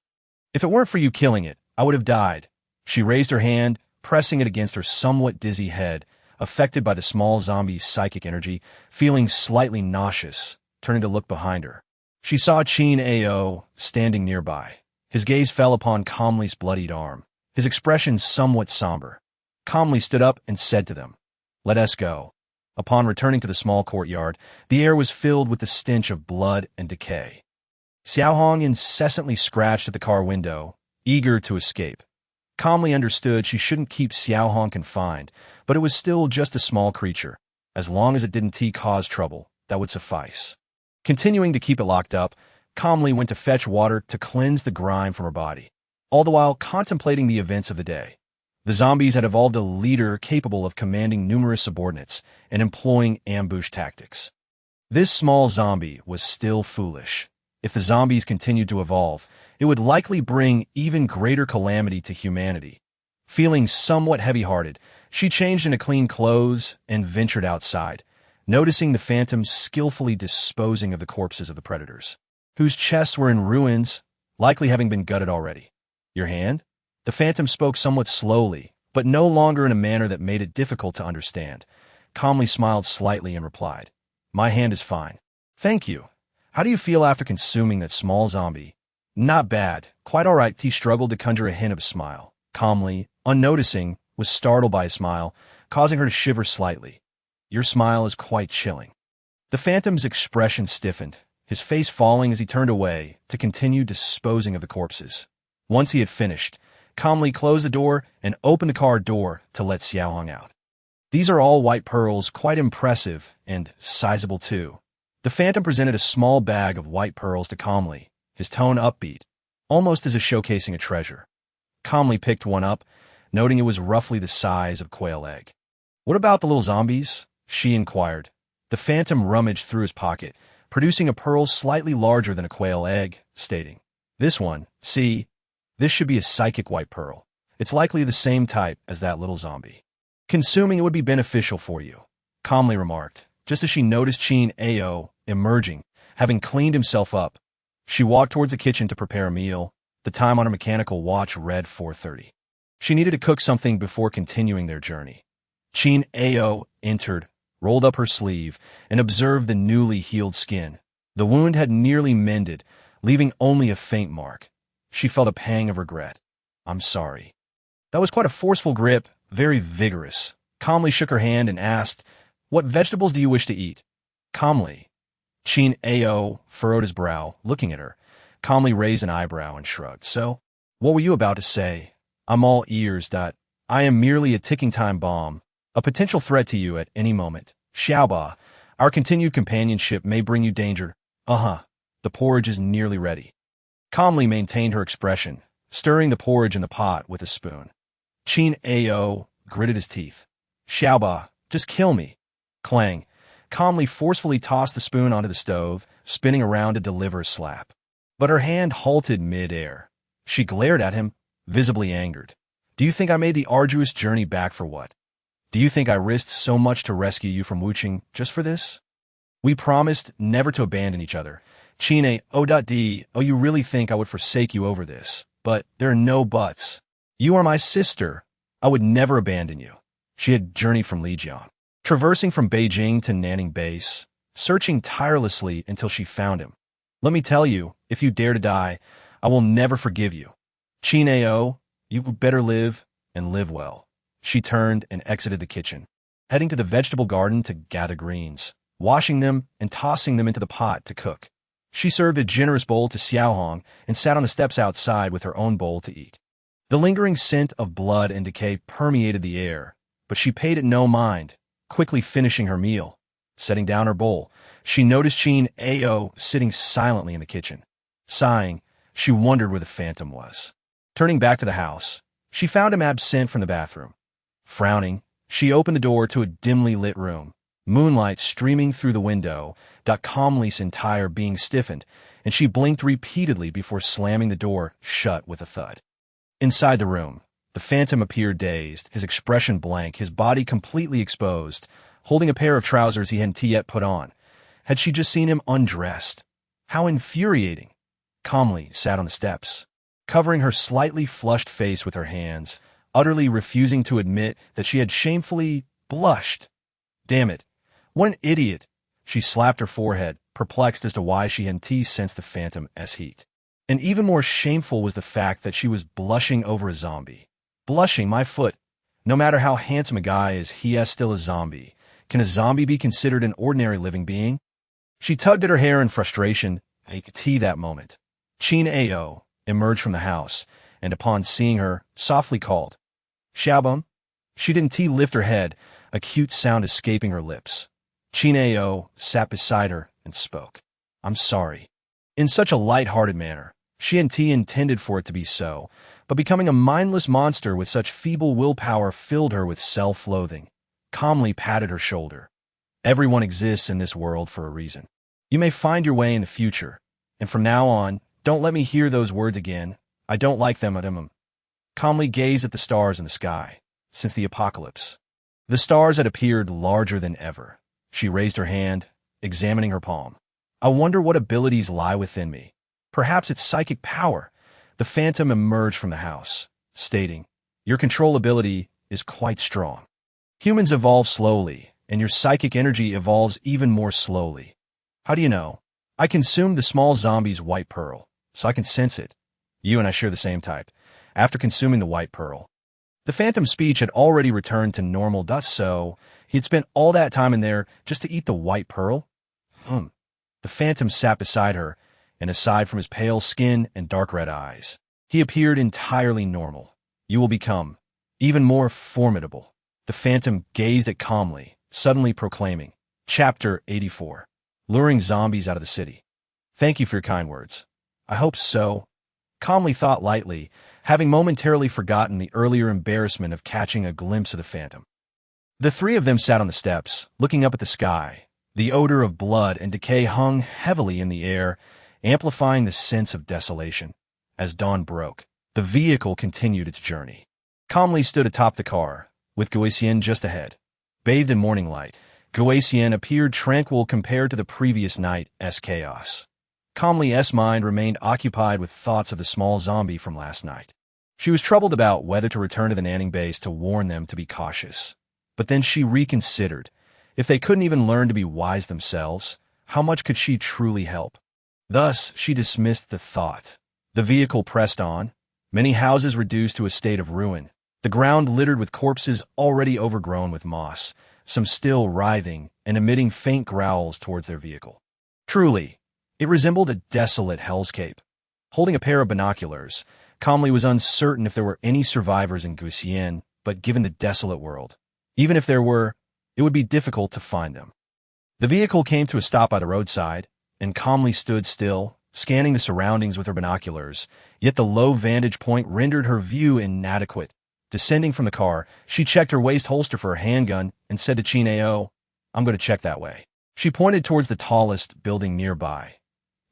If it weren't for you killing it, I would have died." She raised her hand, pressing it against her somewhat dizzy head, affected by the small zombie's psychic energy, feeling slightly nauseous, turning to look behind her. She saw Chin Ao standing nearby. His gaze fell upon Calmly's bloodied arm, his expression somewhat somber. Calmly stood up and said to them, "Let us go." Upon returning to the small courtyard, the air was filled with the stench of blood and decay. Xiaohong incessantly scratched at the car window, eager to escape. Calmly understood she shouldn't keep Xiaohong confined, but it was still just a small creature. As long as it didn't cause trouble, that would suffice. Continuing to keep it locked up, Calmly went to fetch water to cleanse the grime from her body, all the while contemplating the events of the day. The zombies had evolved a leader capable of commanding numerous subordinates and employing ambush tactics. This small zombie was still foolish. If the zombies continued to evolve, it would likely bring even greater calamity to humanity. Feeling somewhat heavy-hearted, she changed into clean clothes and ventured outside, noticing the phantom skillfully disposing of the corpses of the predators, whose chests were in ruins, likely having been gutted already. "Your hand?" The phantom spoke somewhat slowly, but no longer in a manner that made it difficult to understand. Calmly smiled slightly and replied, "My hand is fine. Thank you. How do you feel after consuming that small zombie?" "Not bad. Quite all right." He struggled to conjure a hint of a smile. Calmly, unnoticing, was startled by a smile, causing her to shiver slightly. "Your smile is quite chilling." The phantom's expression stiffened, his face falling as he turned away to continue disposing of the corpses. Once he had finished, Calmly closed the door and opened the car door to let Xiaohong out. "These are all white pearls, quite impressive, and sizable too." The phantom presented a small bag of white pearls to Calmly, his tone upbeat, almost as if showcasing a treasure. Calmly picked one up, noting it was roughly the size of a quail egg. "What about the little zombies?" she inquired. The phantom rummaged through his pocket, producing a pearl slightly larger than a quail egg, stating, "This one, see? This should be a psychic white pearl. It's likely the same type as that little zombie. Consuming it would be beneficial for you," Calmly remarked, just as she noticed Chin Ao emerging, having cleaned himself up. She walked towards the kitchen to prepare a meal. The time on her mechanical watch read 4:30. She needed to cook something before continuing their journey. Chin Ao entered, rolled up her sleeve, and observed the newly healed skin. The wound had nearly mended, leaving only a faint mark. She felt a pang of regret. "I'm sorry." That was quite a forceful grip, very vigorous. Calmly shook her hand and asked, "What vegetables do you wish to eat?" Calmly. Chin Ao furrowed his brow, looking at her. Calmly raised an eyebrow and shrugged. "So, what were you about to say?" "I'm all ears. I am merely a ticking time bomb, a potential threat to you at any moment. Xiaoba, our continued companionship may bring you danger." "Uh-huh. The porridge is nearly ready." Calmly maintained her expression, stirring the porridge in the pot with a spoon. Chin Ao gritted his teeth. "Xiaoba, just kill me." Clang. Calmly forcefully tossed the spoon onto the stove, spinning around to deliver a slap. But her hand halted mid-air. She glared at him, visibly angered. "Do you think I made the arduous journey back for what? Do you think I risked so much to rescue you from Wuching just for this? We promised never to abandon each other. Chin O.D. Oh, you really think I would forsake you over this? But there are no buts. You are my sister. I would never abandon you." She had journeyed from Lijiang, traversing from Beijing to Nanning Base, searching tirelessly until she found him. "Let me tell you, if you dare to die, I will never forgive you. Chin Ao, you would better live, and live well." She turned and exited the kitchen, heading to the vegetable garden to gather greens, washing them and tossing them into the pot to cook. She served a generous bowl to Xiaohong and sat on the steps outside with her own bowl to eat. The lingering scent of blood and decay permeated the air, but she paid it no mind, quickly finishing her meal. Setting down her bowl, she noticed Qin Ao sitting silently in the kitchen. Sighing, she wondered where the phantom was. Turning back to the house, she found him absent from the bathroom. Frowning, she opened the door to a dimly lit room. Moonlight streaming through the window, calmly's entire being stiffened, and she blinked repeatedly before slamming the door shut with a thud. Inside the room, the phantom appeared dazed, his expression blank, his body completely exposed, holding a pair of trousers he hadn't yet put on. Had she just seen him undressed? How infuriating! Calmly sat on the steps, covering her slightly flushed face with her hands, utterly refusing to admit that she had shamefully blushed. Damn it! What an idiot! She slapped her forehead, perplexed as to why she hadn't sensed the phantom's heat. And even more shameful was the fact that she was blushing over a zombie. Blushing, my foot. No matter how handsome a guy is, he is still a zombie. Can a zombie be considered an ordinary living being? She tugged at her hair in frustration. I could see that moment. Qin Ao emerged from the house, and upon seeing her, softly called, "Xiaobum?" She didn't lift her head, a cute sound escaping her lips. Qin Ao sat beside her and spoke. "I'm sorry." In such a light-hearted manner. She and T intended for it to be so, but becoming a mindless monster with such feeble willpower filled her with self-loathing. Calmly patted her shoulder. Everyone exists in this world for a reason. You may find your way in the future, and from now on, don't let me hear those words again. I don't like them, Madam. Calmly gazed at the stars in the sky. Since the apocalypse, the stars had appeared larger than ever. She raised her hand, examining her palm. I wonder what abilities lie within me. Perhaps it's psychic power. The phantom emerged from the house, stating, "Your control ability is quite strong. Humans evolve slowly, and your psychic energy evolves even more slowly. How do you know? I consumed the small zombie's white pearl, so I can sense it. You and I share the same type. After consuming the white pearl, the phantom's speech had already returned to normal, so he had spent all that time in there just to eat the white pearl? The phantom sat beside her, and aside from his pale skin and dark red eyes, he appeared entirely normal. You will become even more formidable. The phantom gazed at calmly, suddenly proclaiming, Chapter 84, Luring Zombies Out of the City. Thank you for your kind words. I hope so. Calmly thought lightly, having momentarily forgotten the earlier embarrassment of catching a glimpse of the phantom. The three of them sat on the steps, looking up at the sky. The odor of blood and decay hung heavily in the air, amplifying the sense of desolation. As dawn broke, the vehicle continued its journey. Calmly stood atop the car, with Guisien just ahead. Bathed in morning light, Guisien appeared tranquil compared to the previous night's chaos. Calmly's mind remained occupied with thoughts of the small zombie from last night. She was troubled about whether to return to the Nanning base to warn them to be cautious. But then she reconsidered. If they couldn't even learn to be wise themselves, how much could she truly help? Thus, she dismissed the thought. The vehicle pressed on, many houses reduced to a state of ruin, the ground littered with corpses already overgrown with moss, some still writhing and emitting faint growls towards their vehicle. Truly, it resembled a desolate hellscape. Holding a pair of binoculars, Calmly was uncertain if there were any survivors in Guisien, but given the desolate world, even if there were, it would be difficult to find them. The vehicle came to a stop by the roadside, and Calmly stood still, scanning the surroundings with her binoculars, yet the low vantage point rendered her view inadequate. Descending from the car, she checked her waist holster for her handgun and said to Qin Ao, "I'm going to check that way." She pointed towards the tallest building nearby.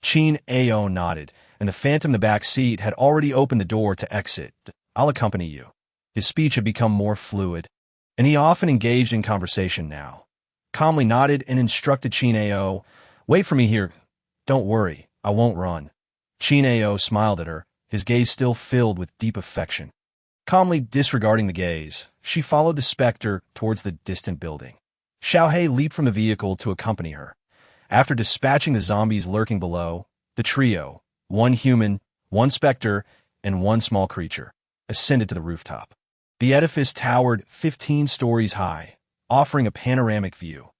Qin Ao nodded, and the phantom in the back seat had already opened the door to exit. "I'll accompany you." His speech had become more fluid, and he often engaged in conversation now. Calmly nodded and instructed Qin Ao, "Wait for me here. Don't worry, I won't run." Qin Ao smiled at her, his gaze still filled with deep affection. Calmly disregarding the gaze, she followed the specter towards the distant building. Xiaohei leaped from the vehicle to accompany her. After dispatching the zombies lurking below, the trio, one human, one specter, and one small creature, ascended to the rooftop. The edifice towered 15 stories high, offering a panoramic view.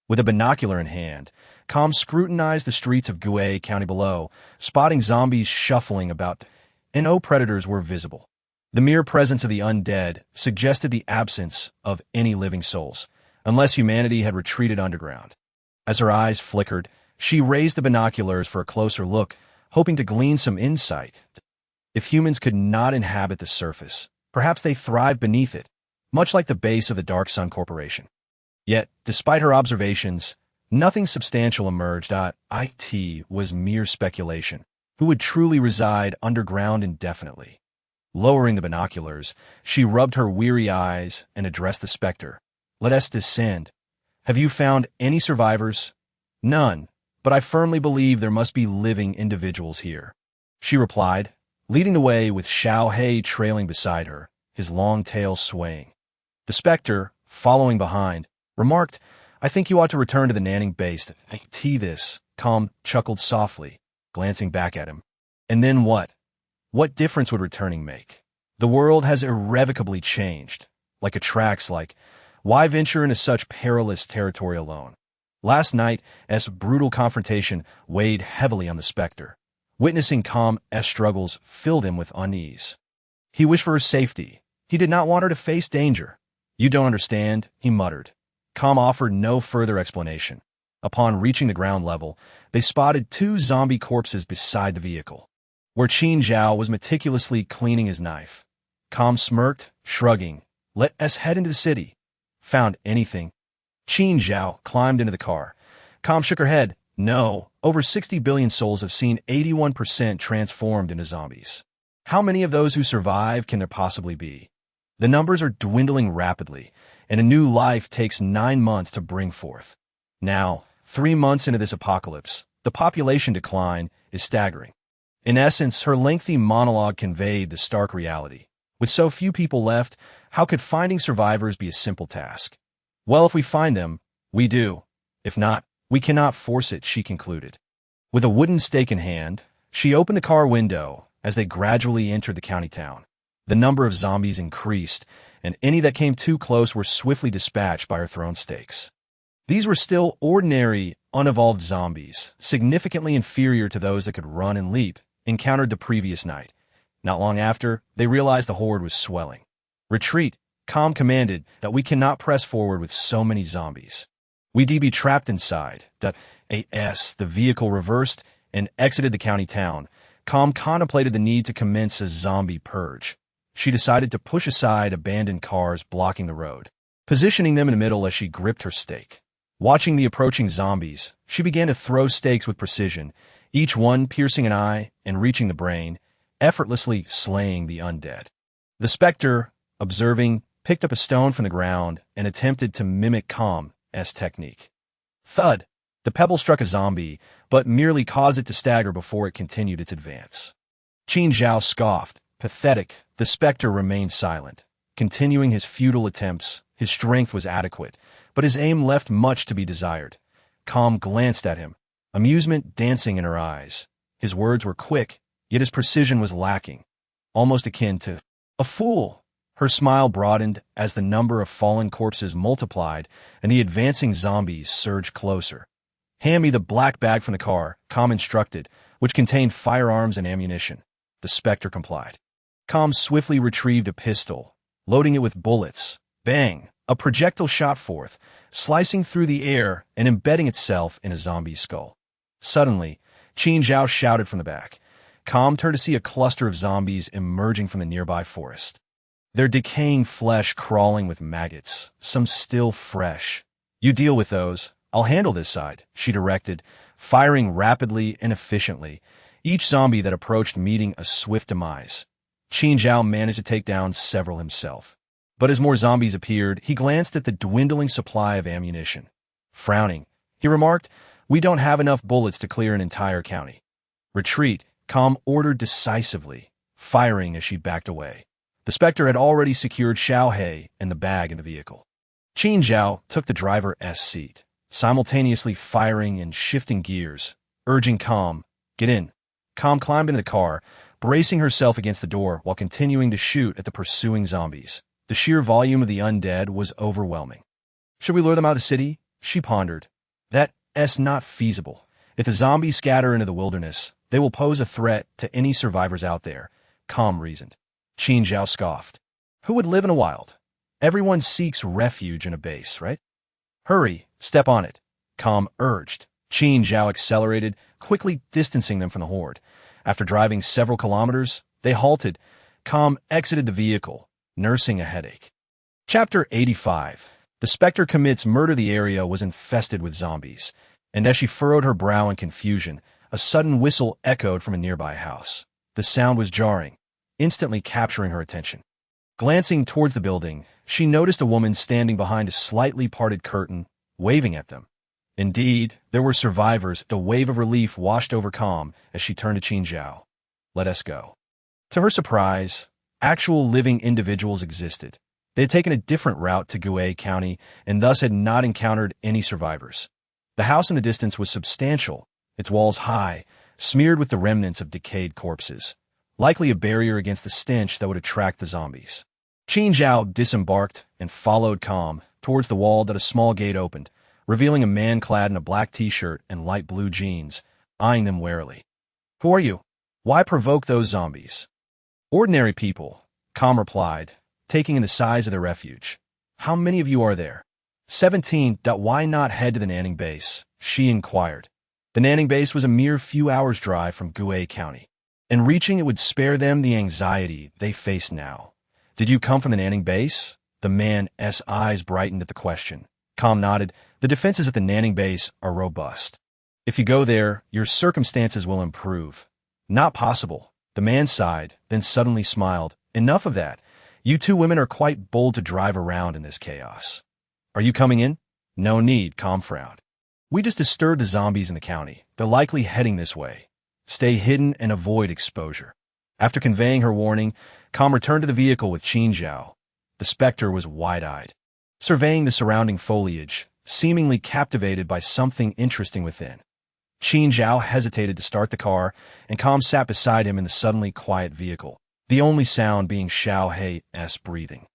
With a binocular in hand, Calm scrutinized the streets of Gue County below, spotting zombies shuffling about, and no predators were visible. The mere presence of the undead suggested the absence of any living souls, unless humanity had retreated underground. As her eyes flickered, she raised the binoculars for a closer look, hoping to glean some insight. If humans could not inhabit the surface, perhaps they thrived beneath it, much like the base of the Dark Sun Corporation. Yet, despite her observations, nothing substantial emerged. It was mere speculation. Who would truly reside underground indefinitely? Lowering the binoculars, she rubbed her weary eyes and addressed the specter. Let us descend. Have you found any survivors? None, but I firmly believe there must be living individuals here. She replied, leading the way with Xiao He trailing beside her, his long tail swaying. The specter, following behind, remarked, I think you ought to return to the Nanning base. This, Calm chuckled softly, glancing back at him. And then what? What difference would returning make? The world has irrevocably changed. Like attracts like, why venture into such perilous territory alone? Last night's brutal confrontation weighed heavily on the specter. Witnessing Calm's struggles filled him with unease. He wished for her safety. He did not want her to face danger. You don't understand, he muttered. Calm offered no further explanation. Upon reaching the ground level, they spotted 2 zombie corpses beside the vehicle, where Qin Zhao was meticulously cleaning his knife. Calm smirked, shrugging. Let us head into the city. Found anything? Qin Zhao climbed into the car. Calm shook her head. No, over 60 billion souls have seen 81% transformed into zombies. How many of those who survive can there possibly be? The numbers are dwindling rapidly, and a new life takes 9 months to bring forth. Now, 3 months into this apocalypse, the population decline is staggering. In essence, her lengthy monologue conveyed the stark reality. With so few people left, how could finding survivors be a simple task? Well, if we find them, we do. If not, we cannot force it, she concluded. With a wooden stake in hand, she opened the car window as they gradually entered the county town. The number of zombies increased, and any that came too close were swiftly dispatched by her thrown stakes. These were still ordinary, unevolved zombies, significantly inferior to those that could run and leap, encountered the previous night. Not long after, they realized the horde was swelling. Retreat, Calm commanded, that we cannot press forward with so many zombies. We'd be trapped inside. The vehicle reversed and exited the county town. Calm contemplated the need to commence a zombie purge. She decided to push aside abandoned cars blocking the road, positioning them in the middle as she gripped her stake. Watching the approaching zombies, she began to throw stakes with precision, each one piercing an eye and reaching the brain, effortlessly slaying the undead. The specter, observing, picked up a stone from the ground and attempted to mimic Calm's technique. Thud! The pebble struck a zombie, but merely caused it to stagger before it continued its advance. Qin Zhao scoffed. Pathetic, the specter remained silent. Continuing his futile attempts, his strength was adequate, but his aim left much to be desired. Calm glanced at him, amusement dancing in her eyes. His words were quick, yet his precision was lacking, almost akin to a fool. Her smile broadened as the number of fallen corpses multiplied and the advancing zombies surged closer. Hand me the black bag from the car, Calm instructed, which contained firearms and ammunition. The specter complied. Calm swiftly retrieved a pistol, loading it with bullets. Bang! A projectile shot forth, slicing through the air and embedding itself in a zombie's skull. Suddenly, Qin Zhao shouted from the back. Calm turned to see a cluster of zombies emerging from the nearby forest. Their decaying flesh crawling with maggots, some still fresh. You deal with those. I'll handle this side, she directed, firing rapidly and efficiently, each zombie that approached meeting a swift demise. Qin Zhao managed to take down several himself. But as more zombies appeared, he glanced at the dwindling supply of ammunition. Frowning, he remarked, we don't have enough bullets to clear an entire county. Retreat, Calm ordered decisively, firing as she backed away. The specter had already secured Xiao He and the bag in the vehicle. Qin Zhao took the driver's seat, simultaneously firing and shifting gears, urging Calm, get in. Calm climbed into the car, bracing herself against the door while continuing to shoot at the pursuing zombies. The sheer volume of the undead was overwhelming. Should we lure them out of the city? She pondered. That's not feasible. If the zombies scatter into the wilderness, they will pose a threat to any survivors out there, Calm reasoned. Qin Zhao scoffed. Who would live in a wild? Everyone seeks refuge in a base, right? Hurry, step on it, Calm urged. Qin Zhao accelerated, quickly distancing them from the horde. After driving several kilometers, they halted. Calm exited the vehicle, nursing a headache. Chapter 85. The Spectre commits murder. The area was infested with zombies, and as she furrowed her brow in confusion, a sudden whistle echoed from a nearby house. The sound was jarring, instantly capturing her attention. Glancing towards the building, she noticed a woman standing behind a slightly parted curtain, waving at them. Indeed, there were survivors. A wave of relief washed over Calm as she turned to Qin Zhao. Let us go. To her surprise, actual living individuals existed. They had taken a different route to Gue County and thus had not encountered any survivors. The house in the distance was substantial, its walls high, smeared with the remnants of decayed corpses, likely a barrier against the stench that would attract the zombies. Qin Zhao disembarked and followed Calm towards the wall that a small gate opened, revealing a man clad in a black t-shirt and light blue jeans, eyeing them warily. Who are you? Why provoke those zombies? Ordinary people, Calm replied, taking in the size of their refuge. How many of you are there? 17. Why not head to the Nanning base? She inquired. The Nanning base was a mere few hours' drive from Gue County, and reaching it would spare them the anxiety they faced now. Did you come from the Nanning base? The man's eyes brightened at the question. Calm nodded. The defenses at the Nanning base are robust. If you go there, your circumstances will improve. Not possible. The man sighed, then suddenly smiled. Enough of that. You two women are quite bold to drive around in this chaos. Are you coming in? No need, Calm frowned. We just disturbed the zombies in the county. They're likely heading this way. Stay hidden and avoid exposure. After conveying her warning, Calm returned to the vehicle with Qin Zhao. The Spectre was wide-eyed, surveying the surrounding foliage, seemingly captivated by something interesting within. Qin Zhao hesitated to start the car, and Calm sat beside him in the suddenly quiet vehicle, the only sound being Xiao Hei's breathing.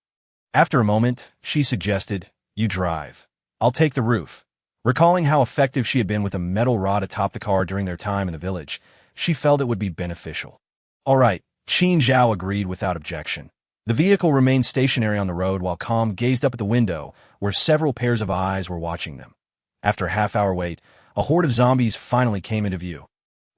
After a moment, she suggested, You drive. I'll take the roof. Recalling how effective she had been with a metal rod atop the car during their time in the village, she felt it would be beneficial. All right, Qin Zhao agreed without objection. The vehicle remained stationary on the road while Calm gazed up at the window, where several pairs of eyes were watching them. After a half-hour wait, a horde of zombies finally came into view.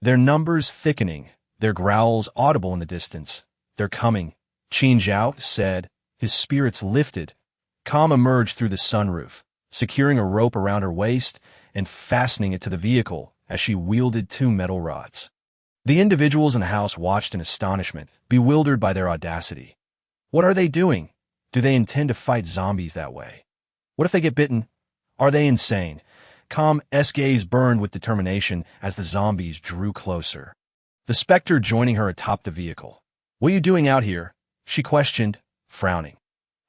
Their numbers thickening, their growls audible in the distance. They're coming, Qin Zhao said, his spirits lifted. Calm emerged through the sunroof, securing a rope around her waist and fastening it to the vehicle as she wielded two metal rods. The individuals in the house watched in astonishment, bewildered by their audacity. What are they doing? Do they intend to fight zombies that way? What if they get bitten? Are they insane? Calm's gaze burned with determination as the zombies drew closer. The Spectre joining her atop the vehicle. What are you doing out here? She questioned, frowning.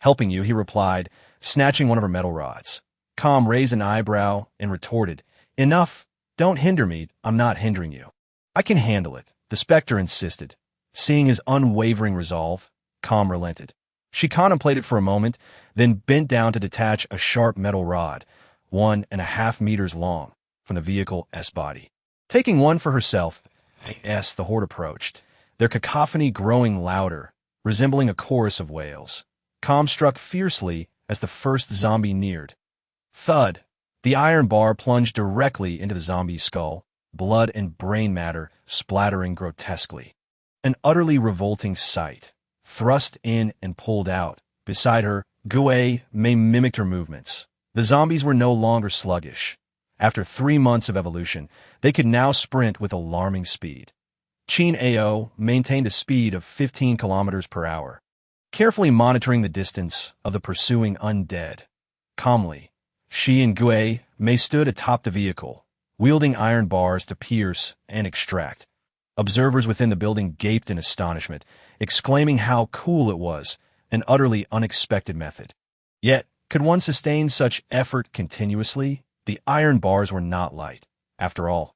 Helping you, he replied, snatching one of her metal rods. Calm raised an eyebrow and retorted, Enough! Don't hinder me, I'm not hindering you. I can handle it, the Spectre insisted. Seeing his unwavering resolve, Calm relented. She contemplated for a moment, then bent down to detach a sharp metal rod, 1.5 meters long, from the vehicle's body. Taking one for herself, the horde approached, their cacophony growing louder, resembling a chorus of wails. Calm struck fiercely as the first zombie neared. Thud! The iron bar plunged directly into the zombie's skull, blood and brain matter splattering grotesquely. An utterly revolting sight. Thrust in and pulled out. Beside her, Gue mimicked her movements. The zombies were no longer sluggish. After 3 months of evolution, they could now sprint with alarming speed. Qin Ao maintained a speed of 15 kilometers per hour, carefully monitoring the distance of the pursuing undead. Calmly, she and Gue stood atop the vehicle, wielding iron bars to pierce and extract. Observers within the building gaped in astonishment, exclaiming how cool it was, an utterly unexpected method. Yet, could one sustain such effort continuously? The iron bars were not light. After all,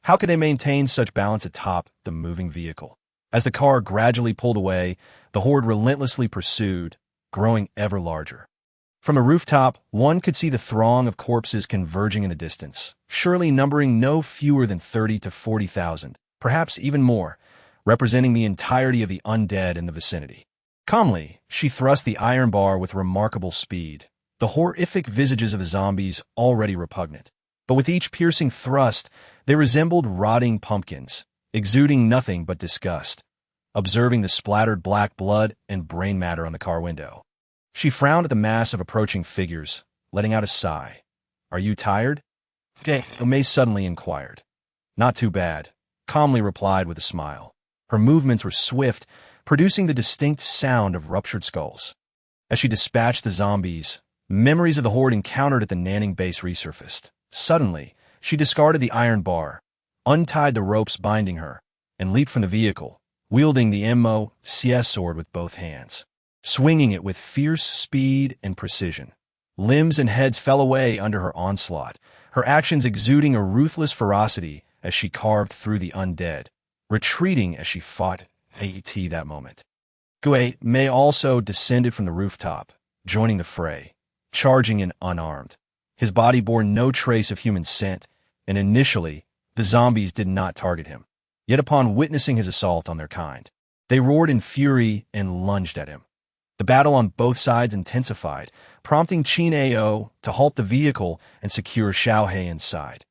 how could they maintain such balance atop the moving vehicle? As the car gradually pulled away, the horde relentlessly pursued, growing ever larger. From a rooftop, one could see the throng of corpses converging in the distance, surely numbering no fewer than 30 to 40,000, perhaps even more, representing the entirety of the undead in the vicinity. Calmly, she thrust the iron bar with remarkable speed, the horrific visages of the zombies already repugnant. But with each piercing thrust, they resembled rotting pumpkins, exuding nothing but disgust, observing the splattered black blood and brain matter on the car window. She frowned at the mass of approaching figures, letting out a sigh. "Are you tired?" May suddenly inquired. "Not too bad," calmly replied with a smile. Her movements were swift, producing the distinct sound of ruptured skulls. As she dispatched the zombies, memories of the horde encountered at the Nanning base resurfaced. Suddenly, she discarded the iron bar, untied the ropes binding her, and leaped from the vehicle, wielding the merciless sword with both hands, swinging it with fierce speed and precision. Limbs and heads fell away under her onslaught, her actions exuding a ruthless ferocity as she carved through the undead, retreating as she fought that moment. May also descended from the rooftop, joining the fray, charging in unarmed. His body bore no trace of human scent, and initially, the zombies did not target him. Yet upon witnessing his assault on their kind, they roared in fury and lunged at him. The battle on both sides intensified, prompting Chin Ao to halt the vehicle and secure Xiaohei inside.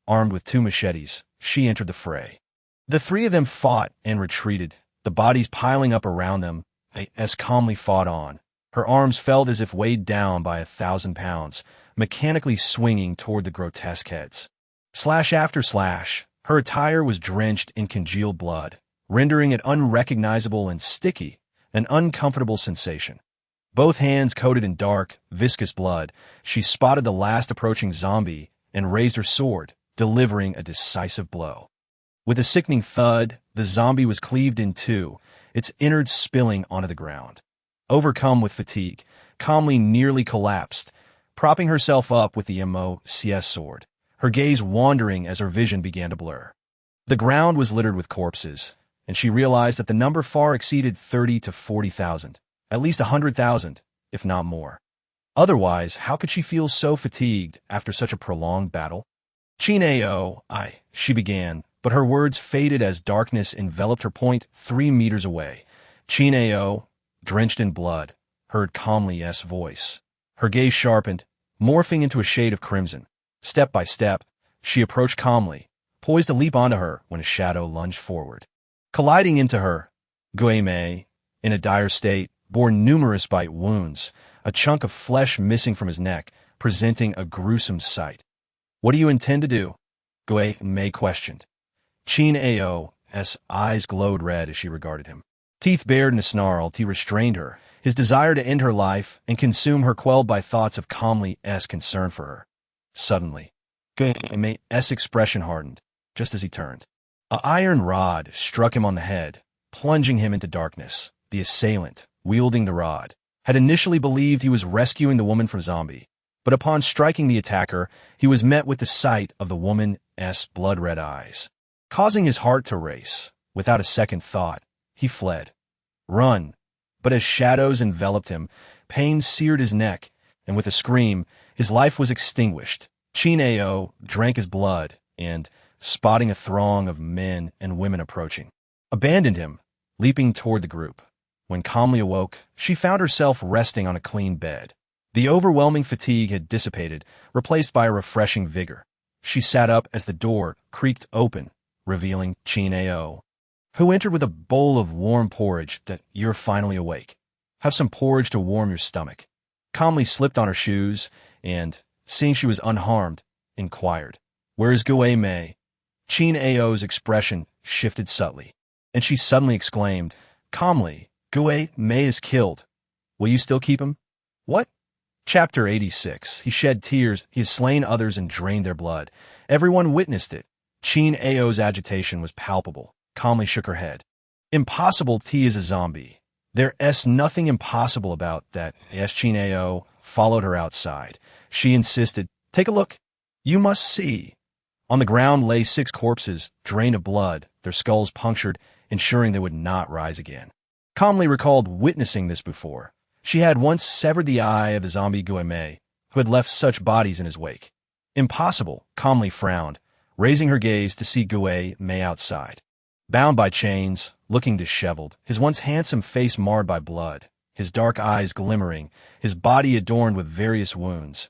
Armed with 2 machetes, she entered the fray. The 3 of them fought and retreated, the bodies piling up around them, as calmly fought on. Her arms felt as if weighed down by 1,000 pounds, mechanically swinging toward the grotesque heads. Slash after slash, her attire was drenched in congealed blood, rendering it unrecognizable and sticky, an uncomfortable sensation. Both hands coated in dark, viscous blood, she spotted the last approaching zombie and raised her sword, delivering a decisive blow. With a sickening thud, the zombie was cleaved in 2, its innards spilling onto the ground. Overcome with fatigue, calmly nearly collapsed, propping herself up with the merciless sword, her gaze wandering as her vision began to blur. The ground was littered with corpses, and she realized that the number far exceeded 30 to 40,000, at least 100,000, if not more. Otherwise, how could she feel so fatigued after such a prolonged battle? Chin Ao, she began, but her words faded as darkness enveloped her point 3 meters away. Chin Ao, drenched in blood, heard calmly S' voice. Her gaze sharpened, morphing into a shade of crimson. Step by step, she approached calmly, poised to leap onto her when a shadow lunged forward. Colliding into her, May, in a dire state, bore numerous bite wounds, a chunk of flesh missing from his neck, presenting a gruesome sight. "What do you intend to do?" May questioned. Chin Ao's eyes glowed red as she regarded him. Teeth bared in a snarl, he restrained her, his desire to end her life and consume her quelled by thoughts of calmly-s concern for her. Suddenly, May's expression hardened, just as he turned. An iron rod struck him on the head, plunging him into darkness. The assailant, wielding the rod, had initially believed he was rescuing the woman from zombie, but upon striking the attacker, he was met with the sight of the woman's blood-red eyes. Causing his heart to race, without a second thought, he fled. Run! But as shadows enveloped him, pain seared his neck, and with a scream, his life was extinguished. Chin Ao drank his blood and, spotting a throng of men and women approaching, abandoned him, leaping toward the group. When calmly awoke, she found herself resting on a clean bed. The overwhelming fatigue had dissipated, replaced by a refreshing vigor. She sat up as the door creaked open, revealing Chin Ao, who entered with a bowl of warm porridge. "That you're finally awake. Have some porridge to warm your stomach." Calmly slipped on her shoes and, seeing she was unharmed, inquired, "Where is May?" Chin Ao's expression shifted subtly, and she suddenly exclaimed, calmly, May is killed. Will you still keep him?" "What?" Chapter 86. He shed tears, he has slain others and drained their blood. Everyone witnessed it. Chin Ao's agitation was palpable, calmly shook her head. "Impossible, T is a zombie. There's nothing impossible about that." Chin Ao followed her outside. She insisted, "Take a look. You must see." On the ground lay 6 corpses, drained of blood, their skulls punctured, ensuring they would not rise again. Calmly recalled witnessing this before. She had once severed the eye of the zombie Gueme, who had left such bodies in his wake. Impossible, calmly frowned, raising her gaze to see Gueme outside. Bound by chains, looking disheveled, his once handsome face marred by blood, his dark eyes glimmering, his body adorned with various wounds.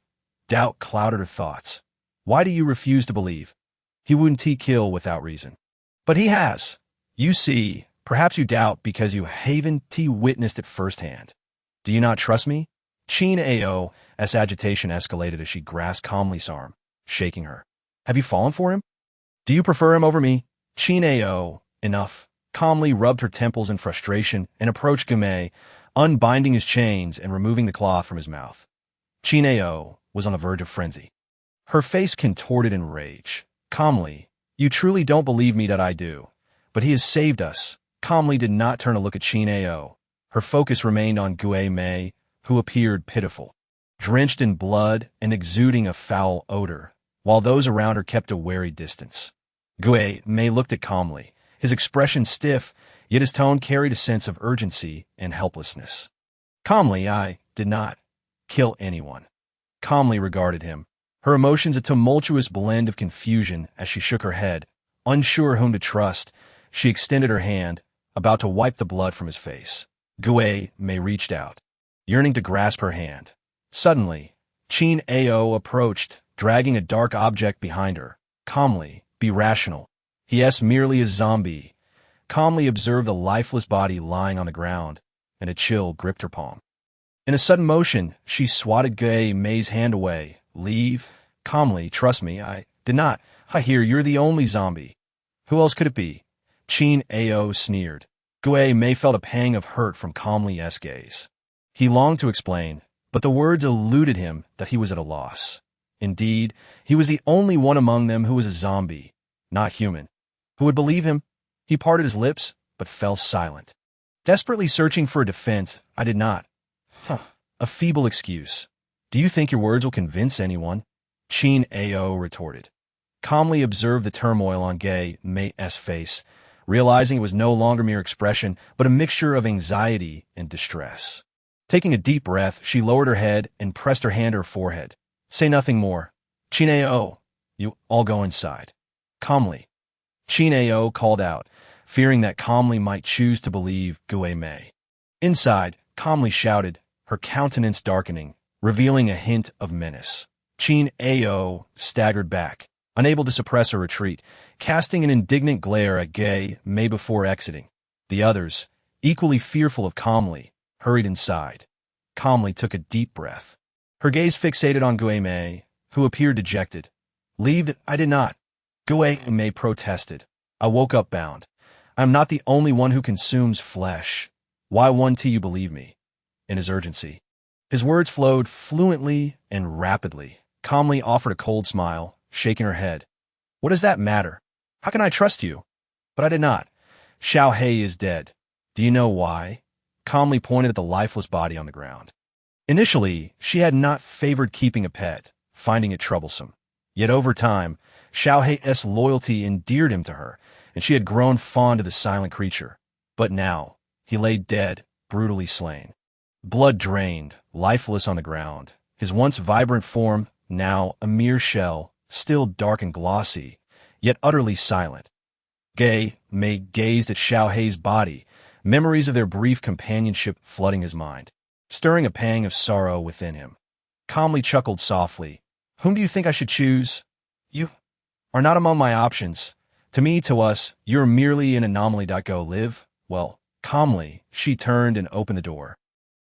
Doubt clouded her thoughts. Why do you refuse to believe? He wouldn't kill without reason. But he has. You see, perhaps you doubt because you haven't witnessed it firsthand. Do you not trust me? Chin Ao's agitation escalated as she grasped Calmly's arm, shaking her. Have you fallen for him? Do you prefer him over me? Chin Ao, enough. Calmly rubbed her temples in frustration and approached Gume, unbinding his chains and removing the cloth from his mouth. Chin Ao was on the verge of frenzy. Her face contorted in rage. Calmly, you truly don't believe me that I do. But he has saved us. Calmly did not turn to look at Chin Ao. Her focus remained on Gueme, who appeared pitiful, drenched in blood and exuding a foul odor, while those around her kept a wary distance. Gueme looked at Calmly, his expression stiff, yet his tone carried a sense of urgency and helplessness. Calmly, I did not kill anyone. Calmly regarded him, her emotions a tumultuous blend of confusion as she shook her head, unsure whom to trust. She extended her hand, about to wipe the blood from his face. Gueme reached out, yearning to grasp her hand. Suddenly, Chin Ao approached, dragging a dark object behind her. Calmly, be rational. He is merely a zombie. Calmly observed the lifeless body lying on the ground, and a chill gripped her palm. In a sudden motion, she swatted Gueme's hand away. Leave. Calmly, trust me, I did not. I hear you're the only zombie. Who else could it be? Chin Ao sneered. Gueme felt a pang of hurt from Calmly's gaze. He longed to explain, but the words eluded him that he was at a loss. Indeed, he was the only one among them who was a zombie, not human. Who would believe him? He parted his lips, but fell silent. Desperately searching for a defense, I did not. A feeble excuse. Do you think your words will convince anyone? Chin Ao retorted. Calmly observed the turmoil on Gueme's face, realizing it was no longer mere expression, but a mixture of anxiety and distress. Taking a deep breath, she lowered her head and pressed her hand to her forehead. Say nothing more. Chin Ao, you all go inside. Calmly. Chin Ao called out, fearing that Calmly might choose to believe Gueme. Inside, Calmly shouted, her countenance darkening, revealing a hint of menace. Chin Ao staggered back, unable to suppress her retreat, casting an indignant glare at Gueme before exiting. The others, equally fearful of Calmly, hurried inside. Calmly took a deep breath. Her gaze fixated on Gueme, who appeared dejected. Leave it, I did not. Gueme protested. I woke up bound. I am not the only one who consumes flesh. Why won't you believe me? In his urgency. His words flowed fluently and rapidly. Calmly offered a cold smile, shaking her head. What does that matter? How can I trust you? But I did not. Xiao He is dead. Do you know why? Calmly pointed at the lifeless body on the ground. Initially, she had not favored keeping a pet, finding it troublesome. Yet over time, Xiao He's loyalty endeared him to her, and she had grown fond of the silent creature. But now, he lay dead, brutally slain. Blood drained, lifeless on the ground, his once vibrant form now a mere shell, still dark and glossy, yet utterly silent. Gueme gazed at Xiao He's body, memories of their brief companionship flooding his mind, stirring a pang of sorrow within him. Calmly chuckled softly. Whom do you think I should choose? You are not among my options. To me, to us, you're merely an anomaly. Go live. Well, calmly, she turned and opened the door,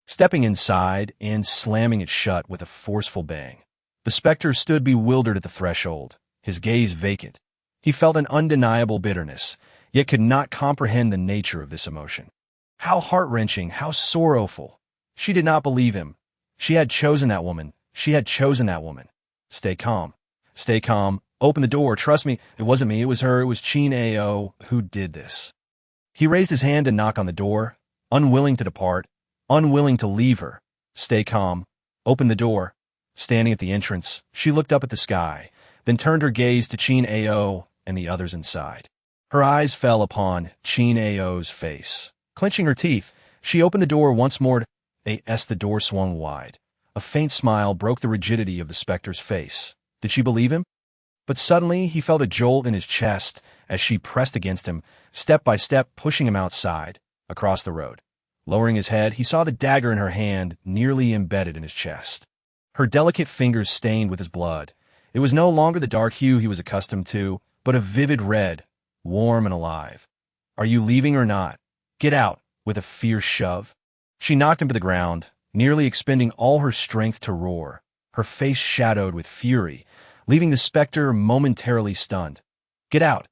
stepping inside and slamming it shut with a forceful bang. The specter stood bewildered at the threshold, his gaze vacant. He felt an undeniable bitterness, yet could not comprehend the nature of this emotion. How heart-wrenching, how sorrowful. She did not believe him. She had chosen that woman. She had chosen that woman. Stay calm. Stay calm. Open the door. Trust me, it wasn't me. It was her. It was Chin Ao who did this. He raised his hand to knock on the door, unwilling to depart, unwilling to leave her. Stay calm. Open the door. Standing at the entrance, she looked up at the sky, then turned her gaze to Chin Ao and the others inside. Her eyes fell upon Chin Ao's face. Clenching her teeth, she opened the door once more. As the door swung wide, a faint smile broke the rigidity of the specter's face. Did she believe him? But suddenly he felt a jolt in his chest as she pressed against him, step by step pushing him outside, across the road. Lowering his head, he saw the dagger in her hand nearly embedded in his chest. Her delicate fingers stained with his blood. It was no longer the dark hue he was accustomed to, but a vivid red, warm and alive. Are you leaving or not? Get out, with a fierce shove. She knocked him to the ground, nearly expending all her strength to roar, her face shadowed with fury, leaving the specter momentarily stunned. Get out.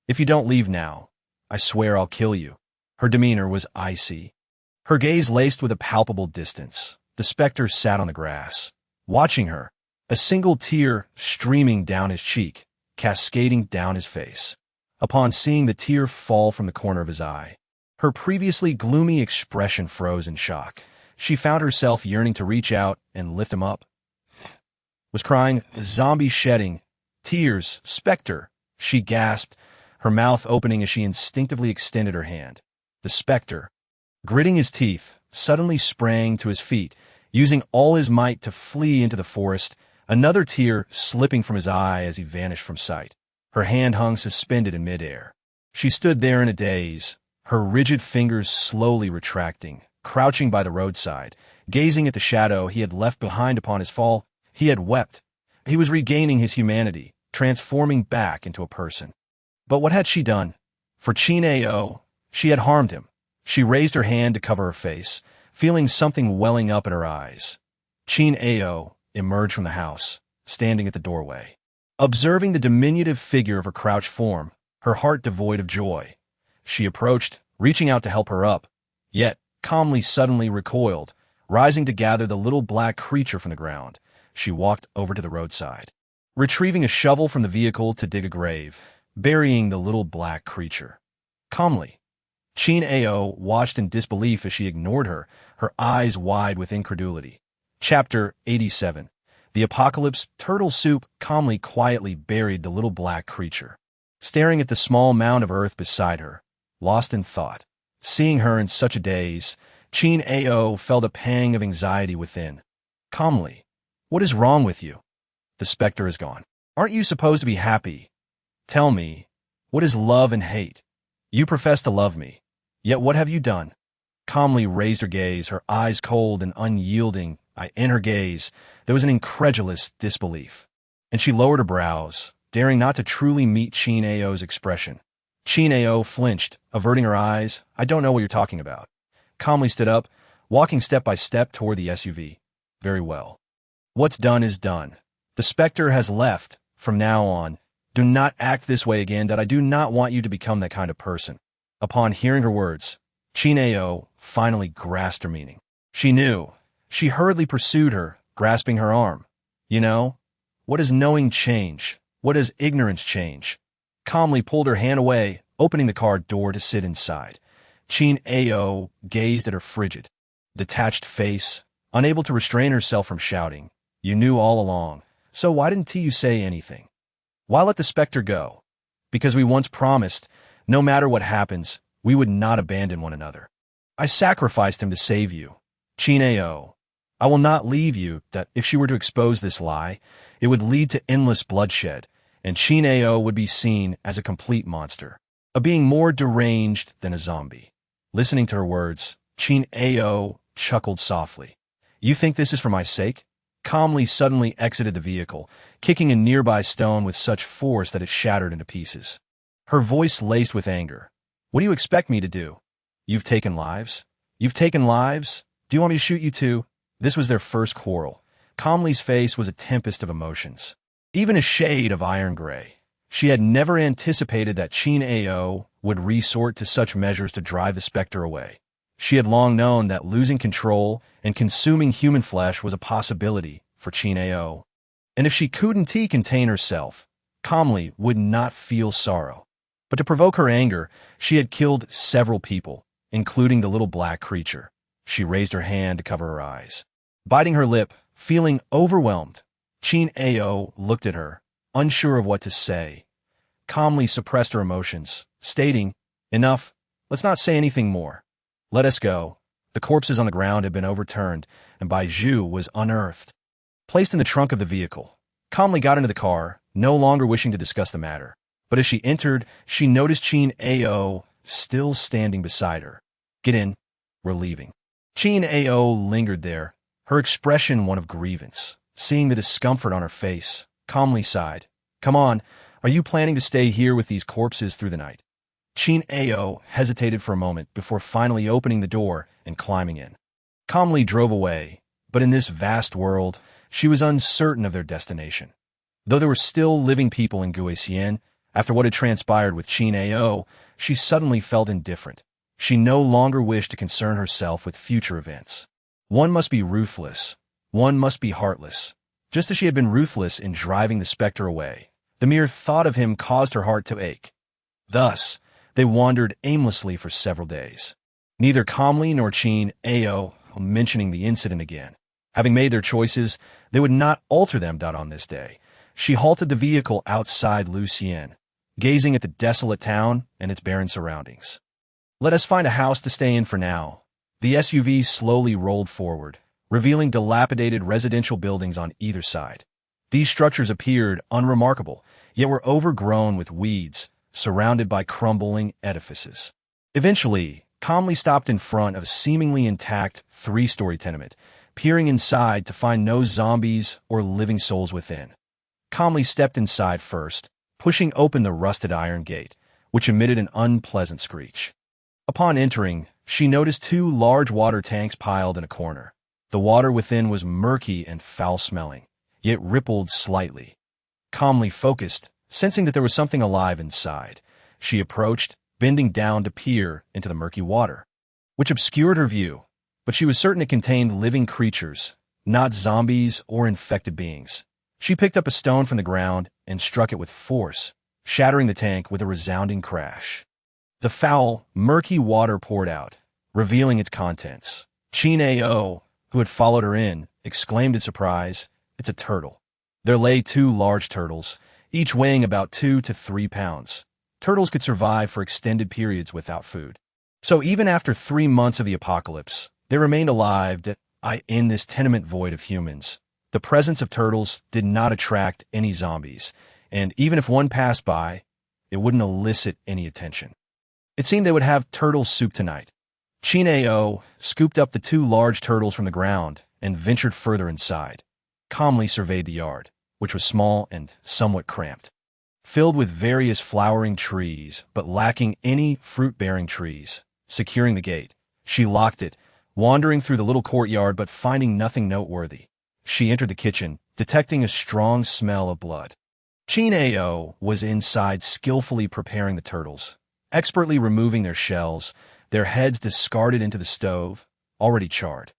If you don't leave now, I swear I'll kill you. Her demeanor was icy. Her gaze laced with a palpable distance. The specter sat on the grass, watching her, a single tear streaming down his cheek, cascading down his face. Upon seeing the tear fall from the corner of his eye, her previously gloomy expression froze in shock. She found herself yearning to reach out and lift him up. Was crying, zombie shedding, tears, specter, she gasped, her mouth opening as she instinctively extended her hand. The specter, gritting his teeth, suddenly sprang to his feet, using all his might to flee into the forest, another tear slipping from his eye as he vanished from sight. Her hand hung suspended in midair. She stood there in a daze, her rigid fingers slowly retracting, crouching by the roadside, gazing at the shadow he had left behind upon his fall. He had wept. He was regaining his humanity, transforming back into a person. But what had she done? For Chin-Ao, she had harmed him. She raised her hand to cover her face, feeling something welling up in her eyes. Chin-Ao emerged from the house, standing at the doorway. Observing the diminutive figure of her crouched form, her heart devoid of joy, she approached, reaching out to help her up, yet calmly suddenly recoiled, rising to gather the little black creature from the ground. She walked over to the roadside, retrieving a shovel from the vehicle to dig a grave, burying the little black creature. Calmly, Chin-Ao watched in disbelief as she ignored her, her eyes wide with incredulity. Chapter 87. The Apocalypse. Turtle Soup calmly, quietly buried the little black creature, staring at the small mound of earth beside her, lost in thought. Seeing her in such a daze, Chin-Ao felt a pang of anxiety within. Calmly, what is wrong with you? The specter is gone. Aren't you supposed to be happy? Tell me, what is love and hate? You profess to love me, yet what have you done? Calmly raised her gaze, her eyes cold and unyielding. In her gaze, there was an incredulous disbelief, and she lowered her brows, daring not to truly meet Chin-Ao's expression. Chin-Ao flinched, averting her eyes. I don't know what you're talking about. Calmly stood up, walking step by step toward the SUV. Very well. What's done is done. The specter has left. From now on, do not act this way again, that I do not want you to become that kind of person. Upon hearing her words, Chin-Ao finally grasped her meaning. She knew. She hurriedly pursued her, grasping her arm. You know, what does knowing change? What does ignorance change? Calmly pulled her hand away, opening the car door to sit inside. Chin-Ao gazed at her frigid, detached face, unable to restrain herself from shouting. You knew all along, so why didn't you say anything? Why let the specter go? Because we once promised, no matter what happens, we would not abandon one another. I sacrificed him to save you. Chin-Ao, I will not leave you. That if she were to expose this lie, it would lead to endless bloodshed, and Chin-Ao would be seen as a complete monster, a being more deranged than a zombie. Listening to her words, Chin-Ao chuckled softly. You think this is for my sake? Calmly suddenly exited the vehicle, kicking a nearby stone with such force that it shattered into pieces. Her voice laced with anger. What do you expect me to do? You've taken lives? You've taken lives? Do you want me to shoot you too? This was their first quarrel. Calmly's face was a tempest of emotions, even a shade of iron gray. She had never anticipated that Chin-Ao would resort to such measures to drive the specter away. She had long known that losing control and consuming human flesh was a possibility for Chin-Ao. And if she couldn't contain herself, Calmly would not feel sorrow. But to provoke her anger, she had killed several people, including the little black creature. She raised her hand to cover her eyes. Biting her lip, feeling overwhelmed, Chin-Ao looked at her, unsure of what to say. Calmly suppressed her emotions, stating, Enough, let's not say anything more. Let us go. The corpses on the ground had been overturned, and Bai Zhu was unearthed. Placed in the trunk of the vehicle, calmly got into the car, no longer wishing to discuss the matter. But as she entered, she noticed Qin Ao still standing beside her. "Get in. We're leaving." Qin Ao lingered there, her expression one of grievance. Seeing the discomfort on her face, calmly sighed. "Come on, are you planning to stay here with these corpses through the night?" Qin Ao hesitated for a moment before finally opening the door and climbing in. Calmly drove away, but in this vast world, she was uncertain of their destination. Though there were still living people in Guixien, after what had transpired with Qin Ao, she suddenly felt indifferent. She no longer wished to concern herself with future events. One must be ruthless. One must be heartless. Just as she had been ruthless in driving the specter away, the mere thought of him caused her heart to ache. Thus, they wandered aimlessly for several days. Neither Calmly nor Qin Ao mentioning the incident again. Having made their choices, they would not alter them. On this day, she halted the vehicle outside Lucien, gazing at the desolate town and its barren surroundings. "Let us find a house to stay in for now." The SUV slowly rolled forward, revealing dilapidated residential buildings on either side. These structures appeared unremarkable, yet were overgrown with weeds, surrounded by crumbling edifices. Eventually, Calmly stopped in front of a seemingly intact three-story tenement, peering inside to find no zombies or living souls within. Calmly stepped inside first, pushing open the rusted iron gate, which emitted an unpleasant screech. Upon entering, she noticed two large water tanks piled in a corner. The water within was murky and foul-smelling, yet rippled slightly. Calmly focused, sensing that there was something alive inside, she approached, bending down to peer into the murky water, which obscured her view, but she was certain it contained living creatures, not zombies or infected beings. She picked up a stone from the ground and struck it with force, shattering the tank with a resounding crash. The foul, murky water poured out, revealing its contents. Qin Ao, who had followed her in, exclaimed in surprise, "It's a turtle." There lay two large turtles, each weighing about 2 to 3 pounds. Turtles could survive for extended periods without food. So even after 3 months of the apocalypse, they remained alive in this tenement void of humans. The presence of turtles did not attract any zombies, and even if one passed by, it wouldn't elicit any attention. It seemed they would have turtle soup tonight. Qin Ao scooped up the two large turtles from the ground and ventured further inside. Calmly surveyed the yard, which was small and somewhat cramped, filled with various flowering trees, but lacking any fruit-bearing trees. Securing the gate, she locked it, wandering through the little courtyard but finding nothing noteworthy. She entered the kitchen, detecting a strong smell of blood. Qin Ao was inside skillfully preparing the turtles, expertly removing their shells, their heads discarded into the stove, already charred.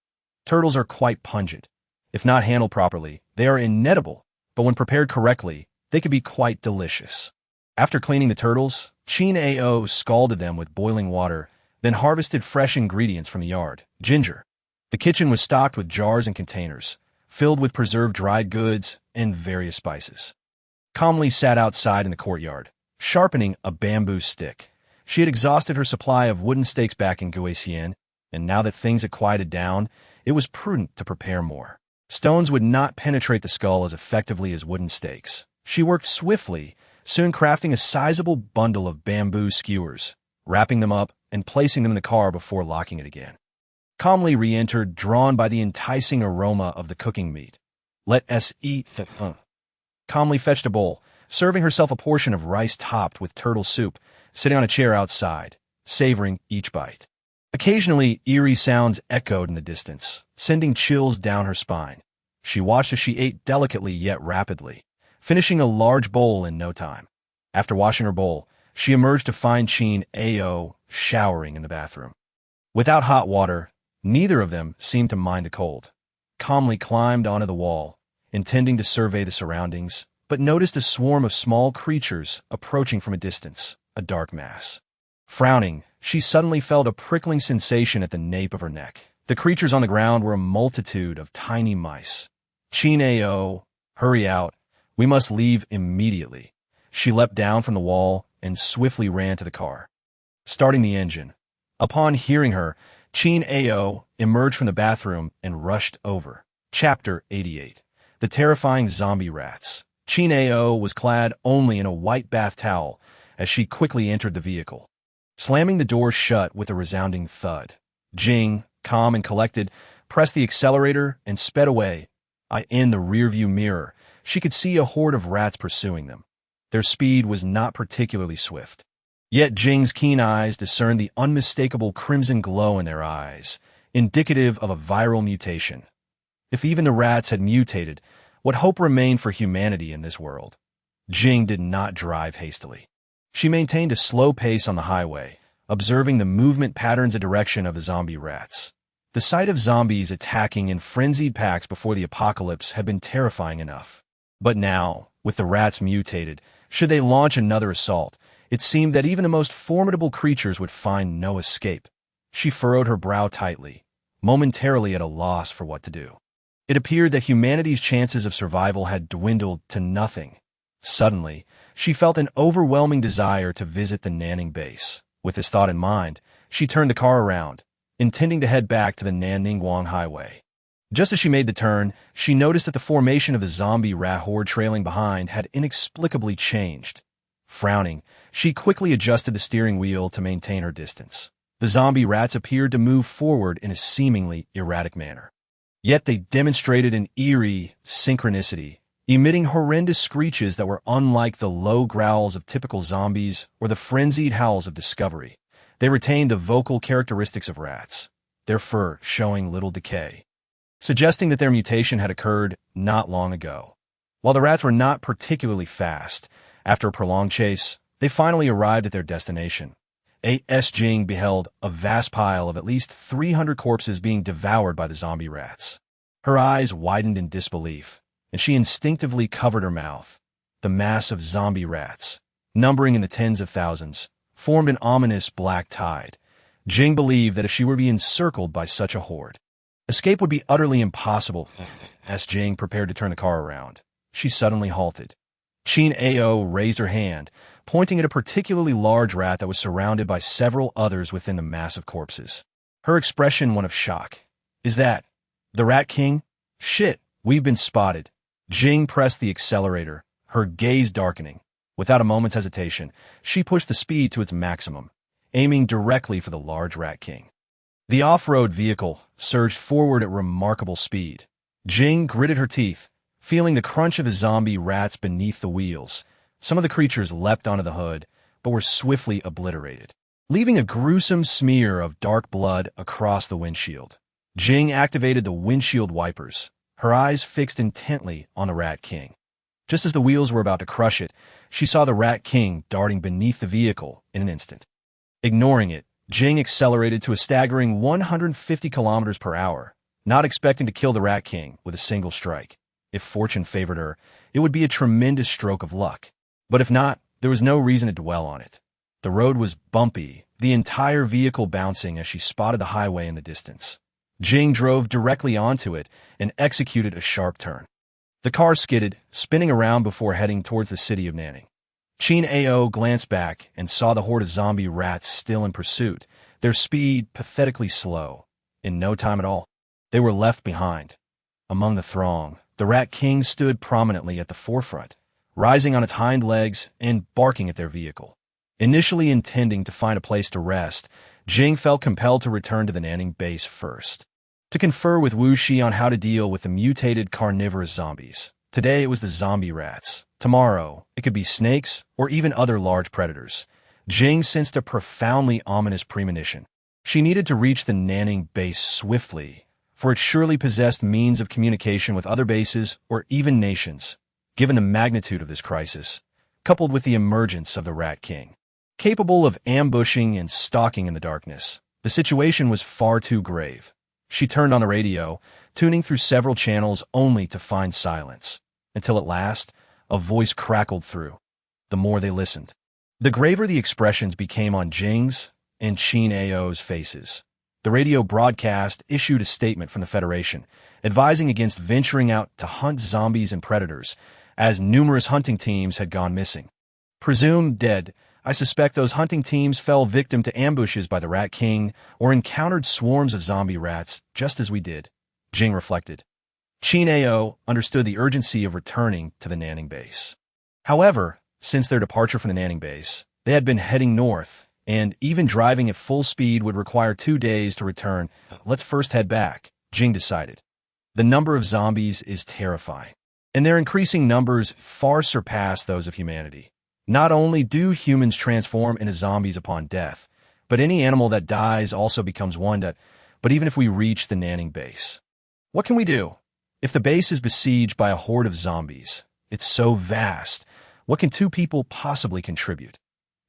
Turtles are quite pungent. If not handled properly, they are inedible, but when prepared correctly, they can be quite delicious. After cleaning the turtles, Qin Ao scalded them with boiling water, then harvested fresh ingredients from the yard. Ginger. The kitchen was stocked with jars and containers, filled with preserved dried goods and various spices. Calmly sat outside in the courtyard, sharpening a bamboo stick. She had exhausted her supply of wooden stakes back in Guixien, and now that things had quieted down, it was prudent to prepare more. Stones would not penetrate the skull as effectively as wooden stakes. She worked swiftly, soon crafting a sizable bundle of bamboo skewers, wrapping them up and placing them in the car before locking it again. Calmly re-entered, drawn by the enticing aroma of the cooking meat. "Let us eat." Calmly fetched a bowl, serving herself a portion of rice topped with turtle soup, sitting on a chair outside, savoring each bite. Occasionally, eerie sounds echoed in the distance, sending chills down her spine. She watched as she ate delicately yet rapidly, finishing a large bowl in no time. After washing her bowl, she emerged to find Qin Ao showering in the bathroom. Without hot water, neither of them seemed to mind the cold. Calmly climbed onto the wall, intending to survey the surroundings, but noticed a swarm of small creatures approaching from a distance, a dark mass. Frowning, she suddenly felt a prickling sensation at the nape of her neck. The creatures on the ground were a multitude of tiny mice. "Qin Ao, hurry out. We must leave immediately." She leapt down from the wall and swiftly ran to the car, starting the engine. Upon hearing her, Chin Ao emerged from the bathroom and rushed over. Chapter 88. The Terrifying Zombie Rats. Chin Ao was clad only in a white bath towel as she quickly entered the vehicle, slamming the door shut with a resounding thud. Jing, calm and collected, pressed the accelerator and sped away. In the rearview mirror, she could see a horde of rats pursuing them. Their speed was not particularly swift. Yet Jing's keen eyes discerned the unmistakable crimson glow in their eyes, indicative of a viral mutation. If even the rats had mutated, what hope remained for humanity in this world? Jing did not drive hastily. She maintained a slow pace on the highway, observing the movement patterns and direction of the zombie rats. The sight of zombies attacking in frenzied packs before the apocalypse had been terrifying enough. But now, with the rats mutated, should they launch another assault, it seemed that even the most formidable creatures would find no escape. She furrowed her brow tightly, momentarily at a loss for what to do. It appeared that humanity's chances of survival had dwindled to nothing. Suddenly, she felt an overwhelming desire to visit the Nanning base. With this thought in mind, she turned the car around, intending to head back to the Nanning Highway. Just as she made the turn, she noticed that the formation of the zombie rat horde trailing behind had inexplicably changed. Frowning, she quickly adjusted the steering wheel to maintain her distance. The zombie rats appeared to move forward in a seemingly erratic manner. Yet they demonstrated an eerie synchronicity, emitting horrendous screeches that were unlike the low growls of typical zombies or the frenzied howls of discovery. They retained the vocal characteristics of rats, their fur showing little decay, suggesting that their mutation had occurred not long ago. While the rats were not particularly fast, after a prolonged chase, they finally arrived at their destination. A.S. Jing beheld a vast pile of at least 300 corpses being devoured by the zombie rats. Her eyes widened in disbelief, and she instinctively covered her mouth. The mass of zombie rats, numbering in the tens of thousands, formed an ominous black tide. Jing believed that if she were to be encircled by such a horde, escape would be utterly impossible. As Jing prepared to turn the car around, she suddenly halted. Chin Ao raised her hand, pointing at a particularly large rat that was surrounded by several others within the mass of corpses. Her expression one of shock. "Is that the Rat King? Shit, we've been spotted." Jing pressed the accelerator, her gaze darkening. Without a moment's hesitation, she pushed the speed to its maximum, aiming directly for the large Rat King. The off-road vehicle surged forward at remarkable speed. Jing gritted her teeth, feeling the crunch of the zombie rats beneath the wheels. Some of the creatures leapt onto the hood, but were swiftly obliterated, leaving a gruesome smear of dark blood across the windshield. Jing activated the windshield wipers, her eyes fixed intently on the Rat King. Just as the wheels were about to crush it, she saw the Rat King darting beneath the vehicle in an instant. Ignoring it, Jing accelerated to a staggering 150 kilometers per hour, not expecting to kill the Rat King with a single strike. If fortune favored her, it would be a tremendous stroke of luck. But if not, there was no reason to dwell on it. The road was bumpy, the entire vehicle bouncing as she spotted the highway in the distance. Jing drove directly onto it and executed a sharp turn. The car skidded, spinning around before heading towards the city of Nanning. Chin Ao glanced back and saw the horde of zombie rats still in pursuit, their speed pathetically slow. In no time at all, they were left behind. Among the throng, the Rat King stood prominently at the forefront, rising on its hind legs and barking at their vehicle. Initially intending to find a place to rest, Jing felt compelled to return to the Nanning base first, to confer with Wu Shi on how to deal with the mutated carnivorous zombies. Today it was the zombie rats. Tomorrow, it could be snakes or even other large predators. Jing sensed a profoundly ominous premonition. She needed to reach the Nanning base swiftly, for it surely possessed means of communication with other bases or even nations. Given the magnitude of this crisis, coupled with the emergence of the Rat King, capable of ambushing and stalking in the darkness, the situation was far too grave. She turned on the radio, tuning through several channels only to find silence, until at last, a voice crackled through. The more they listened, the graver the expressions became on Jing's and Chin Ao's faces. The radio broadcast issued a statement from the Federation, advising against venturing out to hunt zombies and predators, as numerous hunting teams had gone missing. Presumed dead, I suspect those hunting teams fell victim to ambushes by the Rat King or encountered swarms of zombie rats just as we did. Jing reflected. Qin Ao understood the urgency of returning to the Nanning base. However, since their departure from the Nanning base, they had been heading north, and even driving at full speed would require 2 days to return. Let's first head back, Jing decided. The number of zombies is terrifying, and their increasing numbers far surpass those of humanity. Not only do humans transform into zombies upon death, but any animal that dies also becomes one that. But even if we reach the Nanning base, what can we do? If the base is besieged by a horde of zombies, it's so vast, what can 2 people possibly contribute?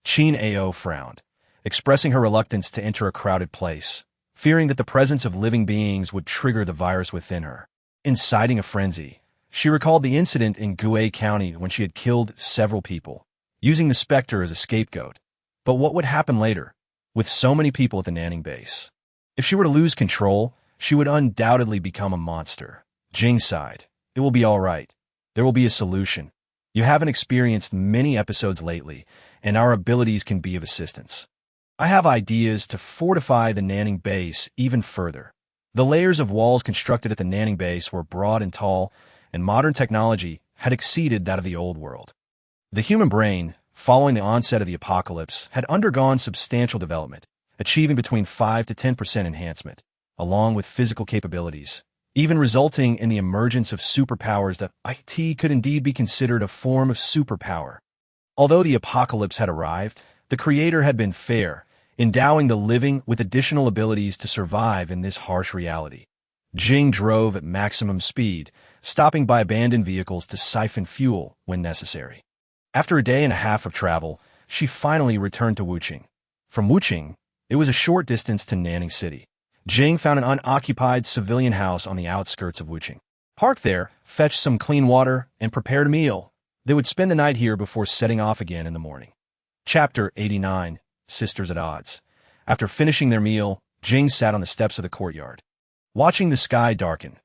Qin Ao frowned, expressing her reluctance to enter a crowded place, fearing that the presence of living beings would trigger the virus within her. Inciting a frenzy, she recalled the incident in Gue County when she had killed several people, using the specter as a scapegoat. But what would happen later, with so many people at the Nanning base? If she were to lose control, she would undoubtedly become a monster. Jing sighed. It will be all right. There will be a solution. You haven't experienced many episodes lately, and our abilities can be of assistance. I have ideas to fortify the Nanning base even further. The layers of walls constructed at the Nanning base were broad and tall, and modern technology had exceeded that of the old world. The human brain, following the onset of the apocalypse, had undergone substantial development, achieving between 5 to 10% enhancement, along with physical capabilities, even resulting in the emergence of superpowers that IT could indeed be considered a form of superpower. Although the apocalypse had arrived, the Creator had been fair, endowing the living with additional abilities to survive in this harsh reality. Jing drove at maximum speed, stopping by abandoned vehicles to siphon fuel when necessary. After a day and a half of travel, she finally returned to Wuqing. From Wuqing, it was a short distance to Nanning City. Jing found an unoccupied civilian house on the outskirts of Wuqing. Parked there, fetched some clean water, and prepared a meal. They would spend the night here before setting off again in the morning. Chapter 89, Sisters at Odds. After finishing their meal, Jing sat on the steps of the courtyard, watching the sky darken.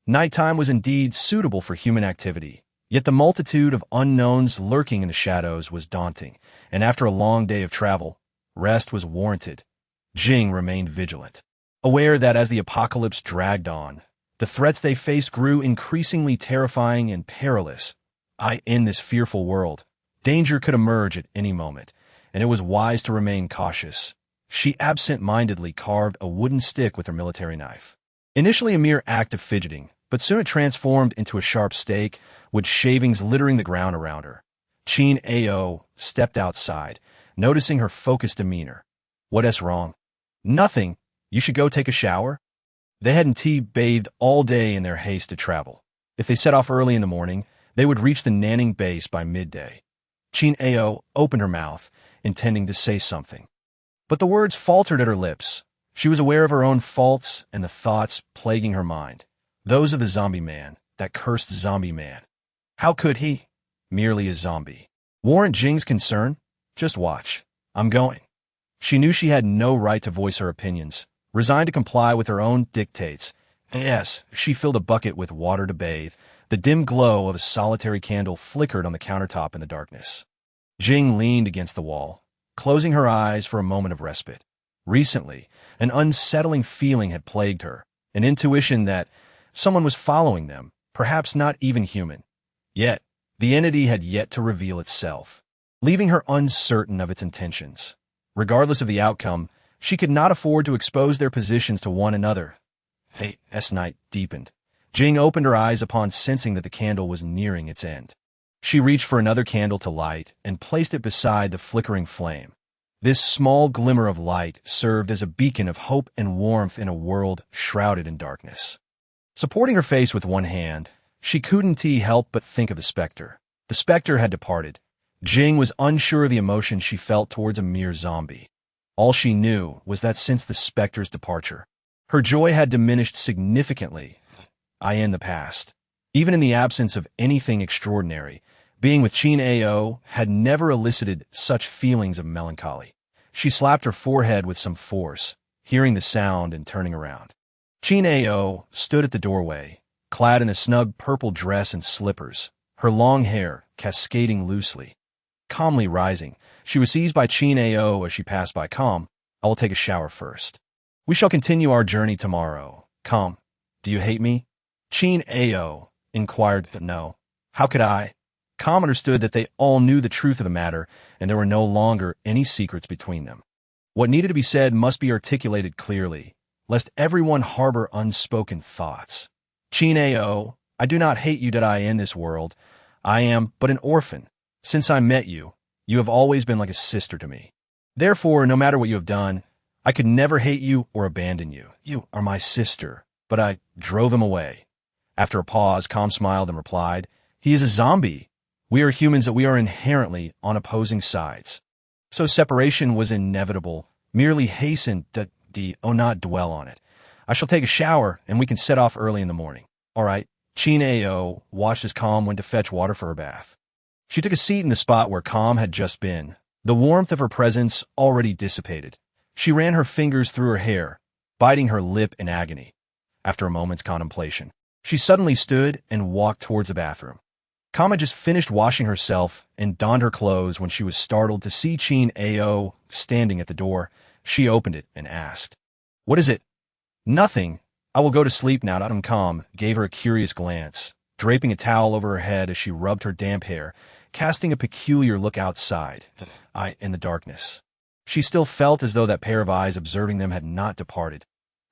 Nighttime was indeed suitable for human activity, yet the multitude of unknowns lurking in the shadows was daunting, and after a long day of travel, rest was warranted. Jing remained vigilant, aware that as the apocalypse dragged on, the threats they faced grew increasingly terrifying and perilous. In this fearful world, danger could emerge at any moment, and it was wise to remain cautious. She absent-mindedly carved a wooden stick with her military knife. Initially a mere act of fidgeting, but soon it transformed into a sharp stake, with shavings littering the ground around her. Qin Ao stepped outside, noticing her focused demeanor. What's wrong? Nothing. You should go take a shower. They hadn't bathed all day in their haste to travel. If they set off early in the morning, they would reach the Nanning base by midday. Qin Ao opened her mouth, intending to say something, but the words faltered at her lips. She was aware of her own faults and the thoughts plaguing her mind. Those of the zombie man, that cursed zombie man. How could he? Merely a zombie. Warrant Jing's concern? Just watch. I'm going. She knew she had no right to voice her opinions, resigned to comply with her own dictates. Yes, she filled a bucket with water to bathe. The dim glow of a solitary candle flickered on the countertop in the darkness. Jing leaned against the wall, closing her eyes for a moment of respite. Recently, an unsettling feeling had plagued her, an intuition that someone was following them, perhaps not even human. Yet, the entity had yet to reveal itself, leaving her uncertain of its intentions. Regardless of the outcome, she could not afford to expose their positions to one another. Night deepened. Jing opened her eyes upon sensing that the candle was nearing its end. She reached for another candle to light and placed it beside the flickering flame. This small glimmer of light served as a beacon of hope and warmth in a world shrouded in darkness. Supporting her face with one hand, she couldn't help but think of the specter. The specter had departed. Jing was unsure of the emotion she felt towards a mere zombie. All she knew was that since the specter's departure, her joy had diminished significantly. In the past, even in the absence of anything extraordinary, being with Qin Ao had never elicited such feelings of melancholy. She slapped her forehead with some force, hearing the sound and turning around. Qin Ao stood at the doorway, clad in a snug purple dress and slippers, her long hair cascading loosely. Calmly rising, She was seized by Chin Ao as she passed by. Calm, I will take a shower first. We shall continue our journey tomorrow. Calm, do you hate me? Chin Ao inquired. No. How could I? Calm understood that they all knew the truth of the matter, and there were no longer any secrets between them. What needed to be said must be articulated clearly, lest everyone harbor unspoken thoughts. Chin Ao, I do not hate you that I in this world. I am but an orphan. Since I met you, you have always been like a sister to me. Therefore, no matter what you have done, I could never hate you or abandon you. You are my sister. But I drove him away. After a pause, Calm smiled and replied, He is a zombie. We are humans, that we are inherently on opposing sides. So separation was inevitable, merely hastened not dwell on it. I shall take a shower, and we can set off early in the morning. All right. Chin Ao watched as Calm went to fetch water for her bath. She took a seat in the spot where Calm had just been. The warmth of her presence already dissipated. She ran her fingers through her hair, biting her lip in agony. After a moment's contemplation, she suddenly stood and walked towards the bathroom. Calm had just finished washing herself and donned her clothes when she was startled to see Chin Ao standing at the door. She opened it and asked, What is it? Nothing. I will go to sleep now. Calm gave her a curious glance, draping a towel over her head as she rubbed her damp hair, casting a peculiar look outside, in the darkness. She still felt as though that pair of eyes observing them had not departed.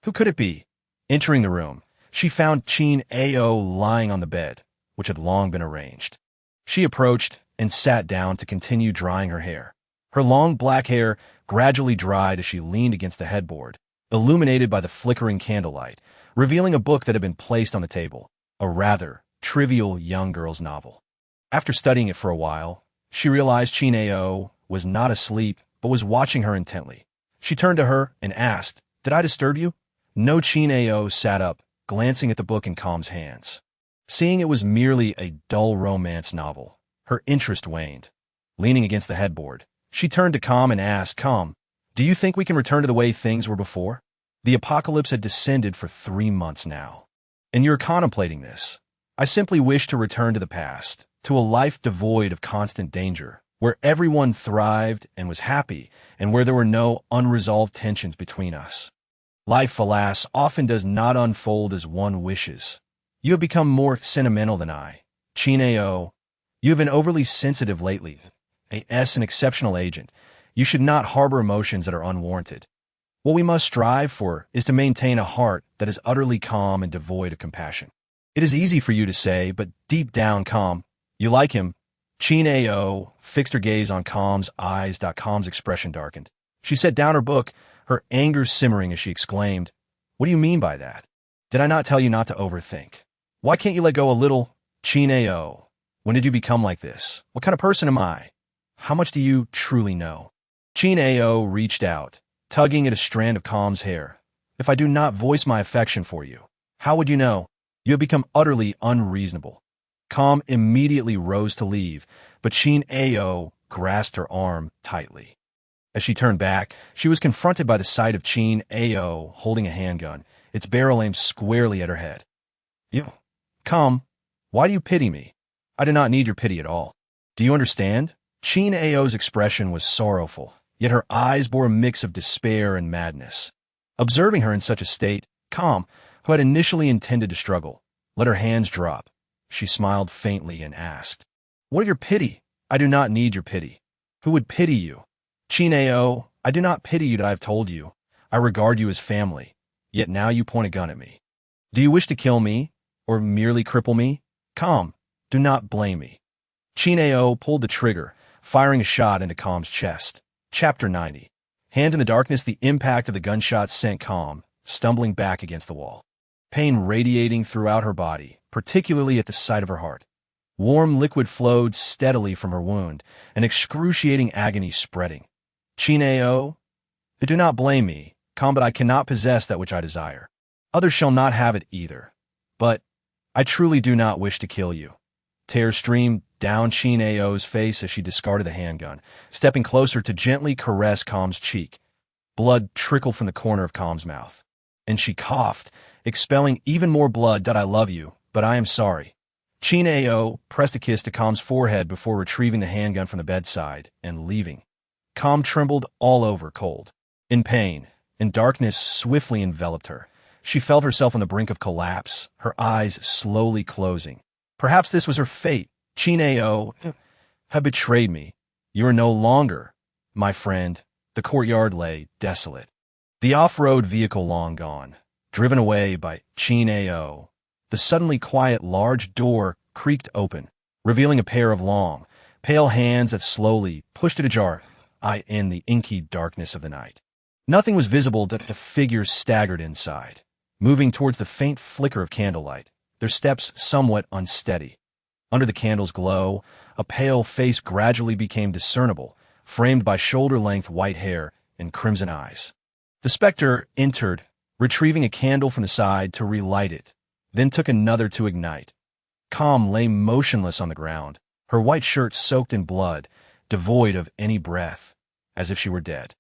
Who could it be? Entering the room, she found Chin Ao lying on the bed, which had long been arranged. She approached and sat down to continue drying her hair. Her long black hair gradually dried as she leaned against the headboard, illuminated by the flickering candlelight, revealing a book that had been placed on the table, a rather trivial young girl's novel. After studying it for a while, she realized Chin Ao was not asleep, but was watching her intently. She turned to her and asked, Did I disturb you? No. Chin Ao sat up, glancing at the book in Calm's hands. Seeing it was merely a dull romance novel, her interest waned. Leaning against the headboard, she turned to Calm and asked, Calm, do you think we can return to the way things were before? The apocalypse had descended for 3 months now, and you're contemplating this. I simply wish to return to the past, to a life devoid of constant danger, where everyone thrived and was happy, and where there were no unresolved tensions between us. Life, alas, often does not unfold as one wishes. You have become more sentimental than I. Chin Ao, you have been overly sensitive lately. An exceptional agent. You should not harbor emotions that are unwarranted. What we must strive for is to maintain a heart that is utterly calm and devoid of compassion. It is easy for you to say, but deep down, Calm, you like him. Chin Ao fixed her gaze on Calm's eyes. Calm's expression darkened. She set down her book, her anger simmering as she exclaimed, What do you mean by that? Did I not tell you not to overthink? Why can't you let go a little? Chin Ao, when did you become like this? What kind of person am I? How much do you truly know? Chin Ao reached out, tugging at a strand of Calm's hair. If I do not voice my affection for you, how would you know? You have become utterly unreasonable. Calm immediately rose to leave, but Chin Ao grasped her arm tightly. As she turned back, she was confronted by the sight of Chin Ao holding a handgun, its barrel aimed squarely at her head. You, Calm, why do you pity me? I do not need your pity at all. Do you understand? Chin Ao's expression was sorrowful, yet her eyes bore a mix of despair and madness. Observing her in such a state, Calm, who had initially intended to struggle, let her hands drop. She smiled faintly and asked, What of your pity? I do not need your pity. Who would pity you? Chin Ao, I do not pity you that I have told you. I regard you as family, yet now you point a gun at me. Do you wish to kill me, or merely cripple me? Calm, do not blame me. Chin Ao pulled the trigger, firing a shot into Calm's chest. Chapter 90. Hand in the darkness, the impact of the gunshot sent Calm stumbling back against the wall. Pain radiating throughout her body, particularly at the site of her heart. Warm liquid flowed steadily from her wound, an excruciating agony spreading. Chin Ao, do not blame me, Calm, but I cannot possess that which I desire. Others shall not have it either. But I truly do not wish to kill you. Tears streamed down Chin Ao's face as she discarded the handgun, stepping closer to gently caress Calm's cheek. Blood trickled from the corner of Calm's mouth, and she coughed, expelling even more blood. I love you, but I am sorry. Chin Ao pressed a kiss to Calm's forehead before retrieving the handgun from the bedside and leaving. Calm trembled all over, cold. In pain, and darkness swiftly enveloped her. She felt herself on the brink of collapse, her eyes slowly closing. Perhaps this was her fate. Chineo had betrayed me. You are no longer my friend. The courtyard lay desolate. The off-road vehicle long gone, driven away by Chineo. The suddenly quiet large door creaked open, revealing a pair of long, pale hands that slowly pushed it ajar in the inky darkness of the night. Nothing was visible but the figures staggered inside, moving towards the faint flicker of candlelight, their steps somewhat unsteady. Under the candle's glow, a pale face gradually became discernible, framed by shoulder-length white hair and crimson eyes. The specter entered, retrieving a candle from the side to relight it, then took another to ignite. Calm lay motionless on the ground, her white shirt soaked in blood, devoid of any breath, as if she were dead.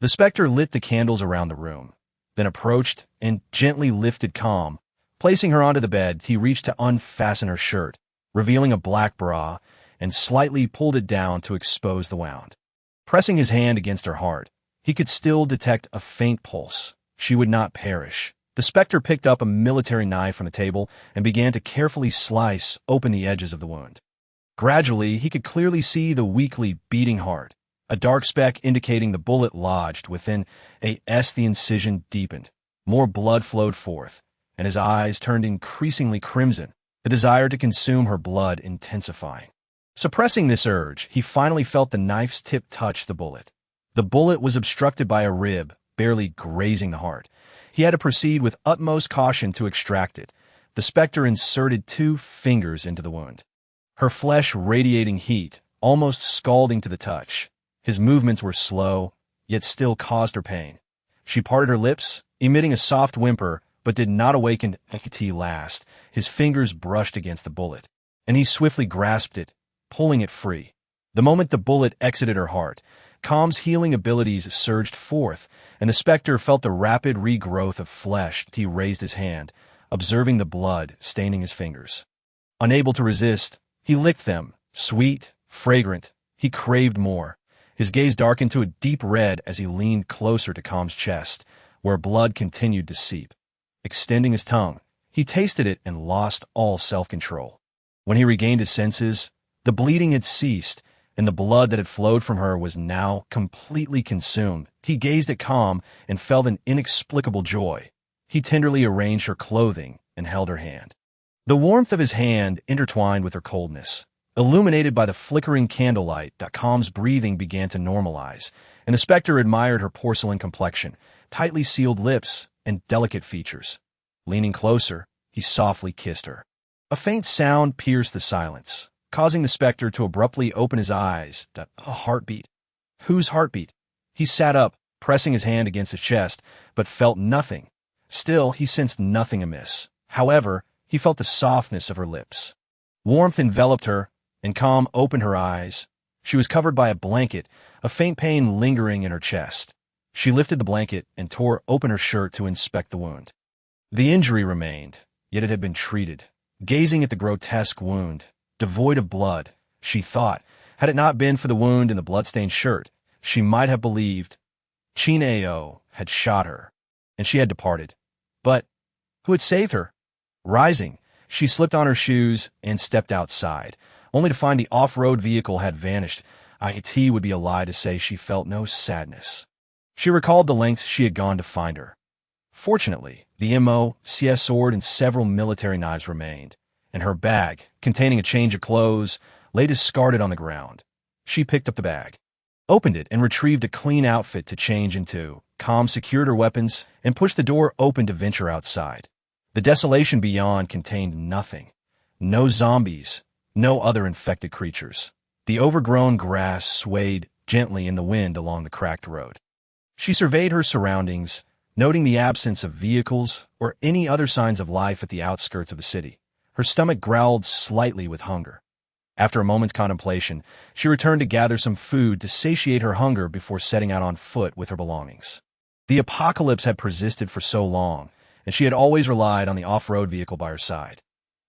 The specter lit the candles around the room, then approached and gently lifted Calm. Placing her onto the bed, he reached to unfasten her shirt, revealing a black bra, and slightly pulled it down to expose the wound. Pressing his hand against her heart, he could still detect a faint pulse. She would not perish. The specter picked up a military knife from the table and began to carefully slice open the edges of the wound. Gradually, he could clearly see the weakly beating heart. A dark speck indicating the bullet lodged within the incision deepened. More blood flowed forth, and his eyes turned increasingly crimson, the desire to consume her blood intensifying. Suppressing this urge, he finally felt the knife's tip touch the bullet. The bullet was obstructed by a rib, barely grazing the heart. He had to proceed with utmost caution to extract it. The specter inserted 2 fingers into the wound, her flesh radiating heat, almost scalding to the touch. His movements were slow, yet still caused her pain. She parted her lips, emitting a soft whimper, but did not awaken Ekiti last. His fingers brushed against the bullet, and he swiftly grasped it, pulling it free. The moment the bullet exited her heart, Calm's healing abilities surged forth, and the specter felt the rapid regrowth of flesh. He raised his hand, observing the blood staining his fingers. Unable to resist, he licked them, sweet, fragrant. He craved more. His gaze darkened to a deep red as he leaned closer to Calm's chest, where blood continued to seep. Extending his tongue, he tasted it and lost all self-control. When he regained his senses, the bleeding had ceased, and the blood that had flowed from her was now completely consumed. He gazed at Calm and felt an inexplicable joy. He tenderly arranged her clothing and held her hand. The warmth of his hand intertwined with her coldness. Illuminated by the flickering candlelight, Calm's breathing began to normalize, and the specter admired her porcelain complexion, tightly sealed lips, and delicate features. Leaning closer, he softly kissed her. A faint sound pierced the silence, causing the specter to abruptly open his eyes. A heartbeat. Whose heartbeat? He sat up, pressing his hand against his chest, but felt nothing. Still, he sensed nothing amiss. However, he felt the softness of her lips. Warmth enveloped her, and Calm opened her eyes. She was covered by a blanket, a faint pain lingering in her chest. She lifted the blanket and tore open her shirt to inspect the wound. The injury remained, yet it had been treated. Gazing at the grotesque wound, devoid of blood, she thought, had it not been for the wound in the bloodstained shirt, she might have believed Chineo had shot her, and she had departed. But who had saved her? Rising, she slipped on her shoes and stepped outside, only to find the off-road vehicle had vanished. It would be a lie to say she felt no sadness. She recalled the lengths she had gone to find her. Fortunately, the MOCS sword and several military knives remained, and her bag, containing a change of clothes, lay discarded on the ground. She picked up the bag, opened it, and retrieved a clean outfit to change into. Calm secured her weapons and pushed the door open to venture outside. The desolation beyond contained nothing. No zombies, no other infected creatures. The overgrown grass swayed gently in the wind along the cracked road. She surveyed her surroundings, noting the absence of vehicles or any other signs of life at the outskirts of the city. Her stomach growled slightly with hunger. After a moment's contemplation, she returned to gather some food to satiate her hunger before setting out on foot with her belongings. The apocalypse had persisted for so long, and she had always relied on the off-road vehicle by her side.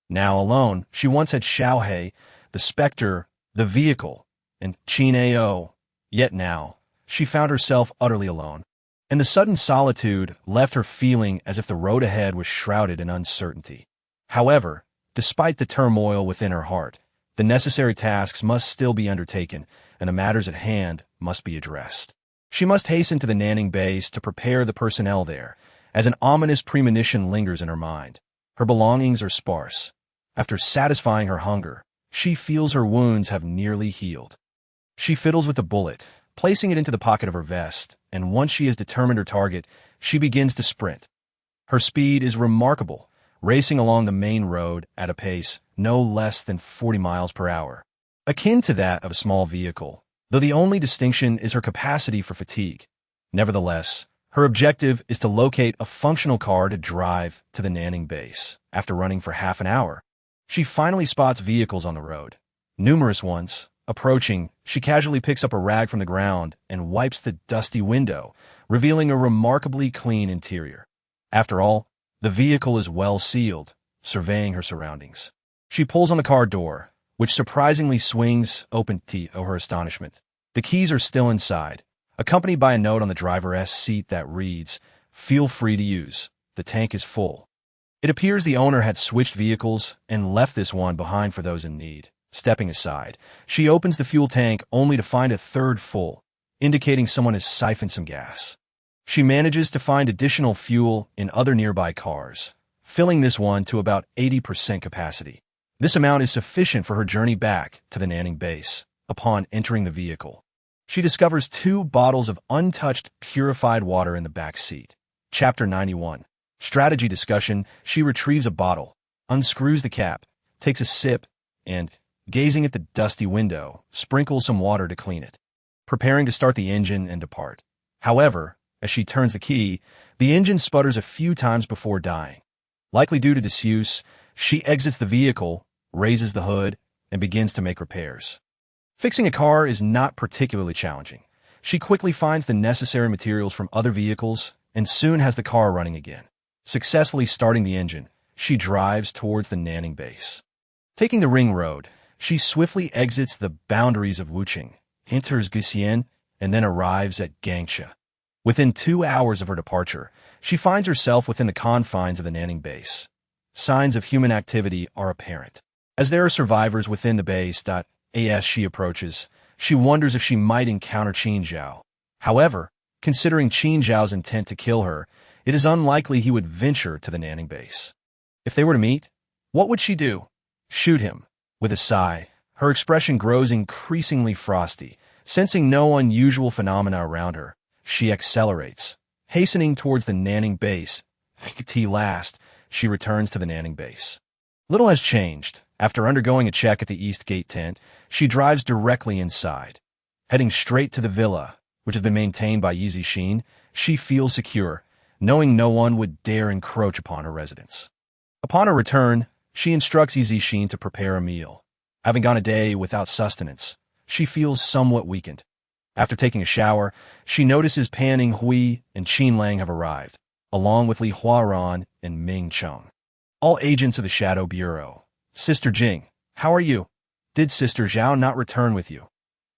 Now alone, she once had Xiaohei, the specter, the vehicle, and Chineo. Yet now, she found herself utterly alone. And the sudden solitude left her feeling as if the road ahead was shrouded in uncertainty. However, despite the turmoil within her heart, the necessary tasks must still be undertaken, and the matters at hand must be addressed. She must hasten to the Nanning base to prepare the personnel there, as an ominous premonition lingers in her mind. Her belongings are sparse. After satisfying her hunger, she feels her wounds have nearly healed. She fiddles with the bullet, placing it into the pocket of her vest, and once she has determined her target, she begins to sprint. Her speed is remarkable, racing along the main road at a pace no less than 40 miles per hour, akin to that of a small vehicle, though the only distinction is her capacity for fatigue. Nevertheless, her objective is to locate a functional car to drive to the Nanning base. After running for half an hour, she finally spots vehicles on the road. Numerous ones. Approaching, she casually picks up a rag from the ground and wipes the dusty window, revealing a remarkably clean interior. After all, the vehicle is well sealed, surveying her surroundings. She pulls on the car door, which surprisingly swings open to her astonishment. The keys are still inside, accompanied by a note on the driver's seat that reads, "Feel free to use. The tank is full." It appears the owner had switched vehicles and left this one behind for those in need. Stepping aside, she opens the fuel tank only to find a third full, indicating someone has siphoned some gas. She manages to find additional fuel in other nearby cars, filling this one to about 80% capacity. This amount is sufficient for her journey back to the Nanning base. Upon entering the vehicle, she discovers 2 bottles of untouched, purified water in the back seat. Chapter 91. Strategy Discussion. She retrieves a bottle, unscrews the cap, takes a sip, and, gazing at the dusty window, sprinkles some water to clean it, preparing to start the engine and depart. However, as she turns the key, the engine sputters a few times before dying. Likely due to disuse, she exits the vehicle, raises the hood, and begins to make repairs. Fixing a car is not particularly challenging. She quickly finds the necessary materials from other vehicles and soon has the car running again. Successfully starting the engine, she drives towards the Nanning base. Taking the ring road, she swiftly exits the boundaries of Wuching, enters Guxian, and then arrives at Gangsha. Within 2 hours of her departure, she finds herself within the confines of the Nanning base. Signs of human activity are apparent. As there are survivors within the base, as she approaches, she wonders if she might encounter Qin Zhao. However, considering Qin Zhao's intent to kill her, it is unlikely he would venture to the Nanning base. If they were to meet, what would she do? Shoot him. With a sigh, her expression grows increasingly frosty. Sensing no unusual phenomena around her, she accelerates, hastening towards the Nanning base. At last, she returns to the Nanning base. Little has changed. After undergoing a check at the East Gate tent, she drives directly inside. Heading straight to the villa, which has been maintained by Yi Zixin, she feels secure, knowing no one would dare encroach upon her residence. Upon her return, she instructs Yi Zixin to prepare a meal. Having gone a day without sustenance, she feels somewhat weakened. After taking a shower, she notices Pan Yinghui and Qin Lang have arrived, along with Li Huaran and Ming Cheng, all agents of the Shadow Bureau. "Sister Jing, how are you? Did Sister Zhao not return with you?"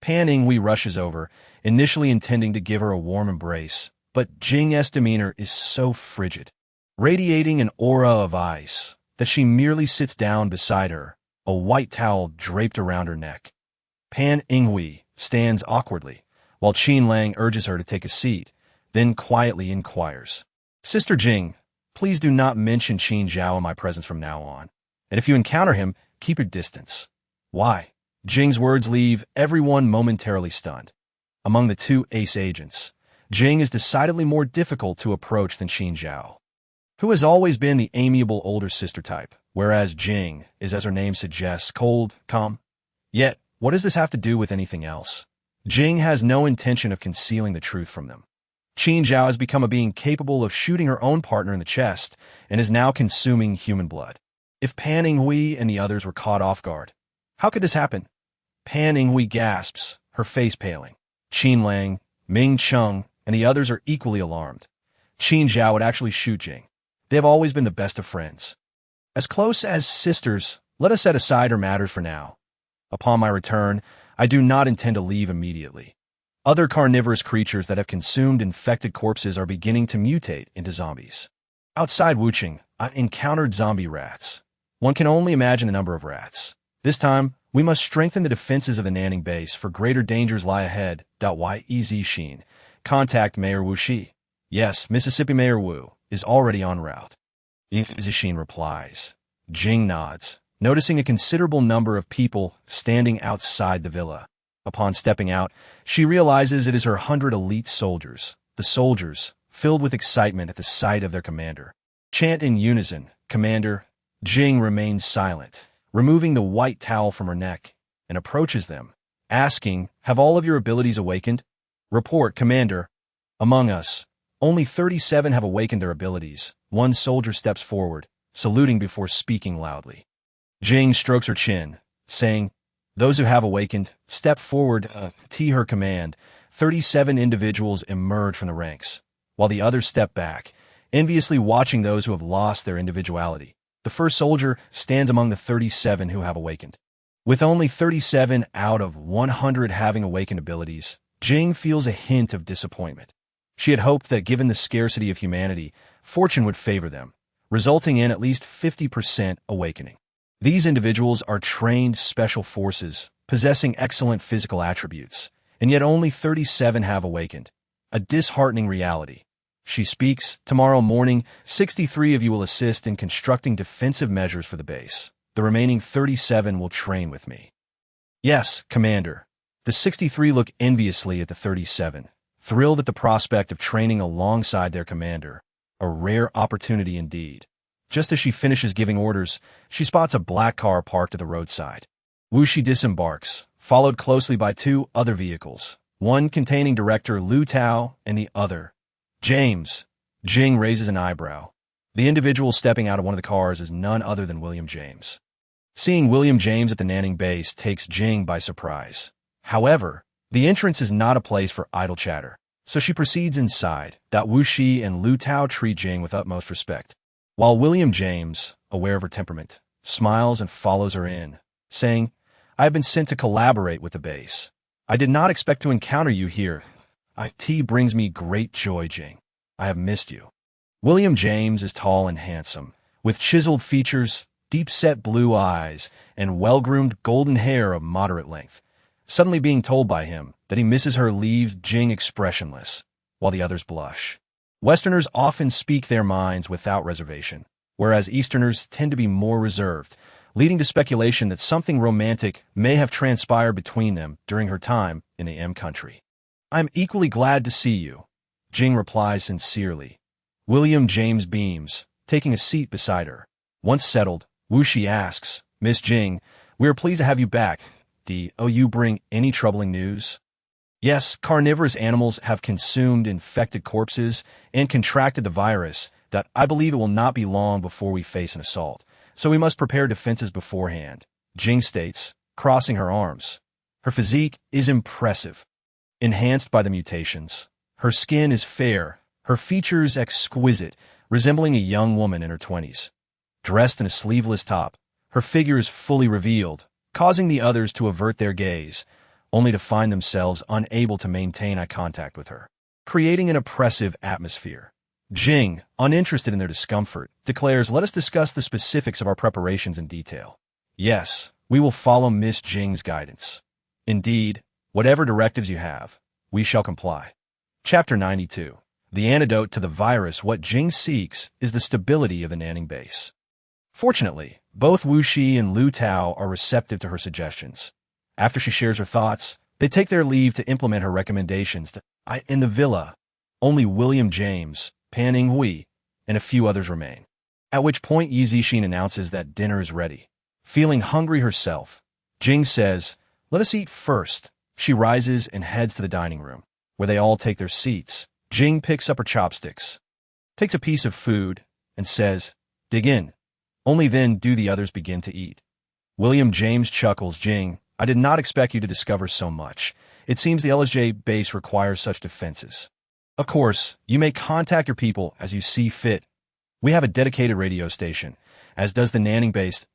Pan Yinghui rushes over, initially intending to give her a warm embrace, but Jing's demeanor is so frigid, radiating an aura of ice, that she merely sits down beside her, a white towel draped around her neck. Pan Yinghui stands awkwardly, while Qin Lang urges her to take a seat, then quietly inquires, "Sister Jing, please do not mention Qin Zhao in my presence from now on, and if you encounter him, keep your distance." Why? Jing's words leave everyone momentarily stunned. Among the 2 ace agents, Jing is decidedly more difficult to approach than Qin Zhao, who has always been the amiable older sister type, whereas Jing is, as her name suggests, cold, calm. Yet, what does this have to do with anything else? Jing has no intention of concealing the truth from them. Qin Zhao has become a being capable of shooting her own partner in the chest and is now consuming human blood. If Pan Yinghui and the others were caught off guard, how could this happen? Pan Yinghui gasps, her face paling. Qin Lang, Ming Cheng, and the others are equally alarmed. Qin Zhao would actually shoot Jing. They have always been the best of friends. As close as sisters, let us set aside her matters for now. Upon my return, I do not intend to leave immediately. Other carnivorous creatures that have consumed infected corpses are beginning to mutate into zombies. Outside Wuching, I encountered zombie rats. One can only imagine the number of rats. This time, we must strengthen the defenses of the Nanning base, for greater dangers lie ahead. Yez Sheen. Contact Mayor Wu Shi. Yes, Mississippi Mayor Wu is already en route. Sheen replies. Jing nods, noticing a considerable number of people standing outside the villa. Upon stepping out, she realizes it is her 100 elite soldiers. The soldiers, filled with excitement at the sight of their commander, chant in unison, "Commander." Jing remains silent, removing the white towel from her neck, and approaches them, asking, "Have all of your abilities awakened?" "Report, Commander." "Among us, only 37 have awakened their abilities." One soldier steps forward, saluting before speaking loudly. Jing strokes her chin, saying, "Those who have awakened, step forward." Her command, 37 individuals emerge from the ranks, while the others step back, enviously watching those who have lost their individuality. The first soldier stands among the 37 who have awakened. With only 37 out of 100 having awakened abilities, Jing feels a hint of disappointment. She had hoped that given the scarcity of humanity, fortune would favor them, resulting in at least 50% awakening. These individuals are trained special forces, possessing excellent physical attributes, and yet only 37 have awakened. A disheartening reality. She speaks, "Tomorrow morning, 63 of you will assist in constructing defensive measures for the base. The remaining 37 will train with me." "Yes, Commander." The 63 look enviously at the 37, thrilled at the prospect of training alongside their commander. A rare opportunity indeed. Just as she finishes giving orders, she spots a black car parked at the roadside. Wu Shi disembarks, followed closely by two other vehicles, one containing Director Lu Tao and the other James. Jing raises an eyebrow. The individual stepping out of one of the cars is none other than William James. Seeing William James at the Nanning base takes Jing by surprise. However, the entrance is not a place for idle chatter, so she proceeds inside. Wu Shi and Lu Tao treat Jing with utmost respect, while William James, aware of her temperament, smiles and follows her in, saying, "I have been sent to collaborate with the base. I did not expect to encounter you here. It brings me great joy, Jing. I have missed you." William James is tall and handsome, with chiseled features, deep-set blue eyes, and well-groomed golden hair of moderate length. Suddenly being told by him that he misses her leaves Jing expressionless, while the others blush. Westerners often speak their minds without reservation, whereas Easterners tend to be more reserved, leading to speculation that something romantic may have transpired between them during her time in the M country. "I'm equally glad to see you," Jing replies sincerely. William James beams, taking a seat beside her. Once settled, Wu Shi asks, "Miss Jing, we are pleased to have you back. Do you bring any troubling news?" "Yes, carnivorous animals have consumed infected corpses and contracted the virus. That I believe it will not be long before we face an assault, so we must prepare defenses beforehand," Jing states, crossing her arms. Her physique is impressive, enhanced by the mutations. Her skin is fair, her features exquisite, resembling a young woman in her 20s. Dressed in a sleeveless top, her figure is fully revealed, causing the others to avert their gaze, only to find themselves unable to maintain eye contact with her, creating an oppressive atmosphere. Jing, uninterested in their discomfort, declares, "Let us discuss the specifics of our preparations in detail." "Yes, we will follow Miss Jing's guidance. Indeed, whatever directives you have, we shall comply." Chapter 92. The antidote to the virus. What Jing seeks is the stability of the Nanning base. Fortunately, both Wu Shi and Lu Tao are receptive to her suggestions. After she shares her thoughts, they take their leave to implement her recommendations. In the villa, only William James, Pan Hui, and a few others remain. At which point Yi Zixin announces that dinner is ready. Feeling hungry herself, Jing says, "Let us eat first." She rises and heads to the dining room, where they all take their seats. Jing picks up her chopsticks, takes a piece of food, and says, "Dig in." Only then do the others begin to eat. William James chuckles, "Jing, I did not expect you to discover so much. It seems the LSJ base requires such defenses. Of course, you may contact your people as you see fit. We have a dedicated radio station, as does the Nanning base.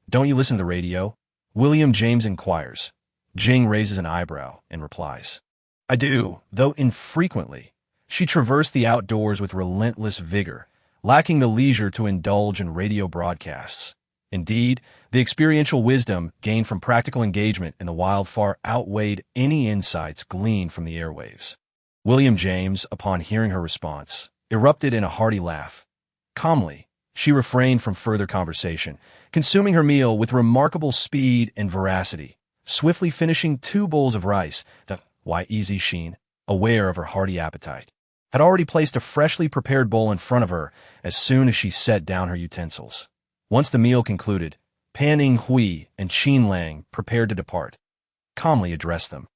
Don't you listen to the radio?" William James inquires. Jing raises an eyebrow and replies, I do, though infrequently. She traversed the outdoors with relentless vigor, lacking the leisure to indulge in radio broadcasts. Indeed, the experiential wisdom gained from practical engagement in the wild far outweighed any insights gleaned from the airwaves. William James, upon hearing her response, erupted in a hearty laugh. Calmly, she refrained from further conversation, consuming her meal with remarkable speed and veracity, swiftly finishing 2 bowls of rice that, why easy Sheen, aware of her hearty appetite, had already placed a freshly prepared bowl in front of her as soon as she set down her utensils. Once the meal concluded, Pan Ing Hui and Qin Lang prepared to depart. Calmly addressed them,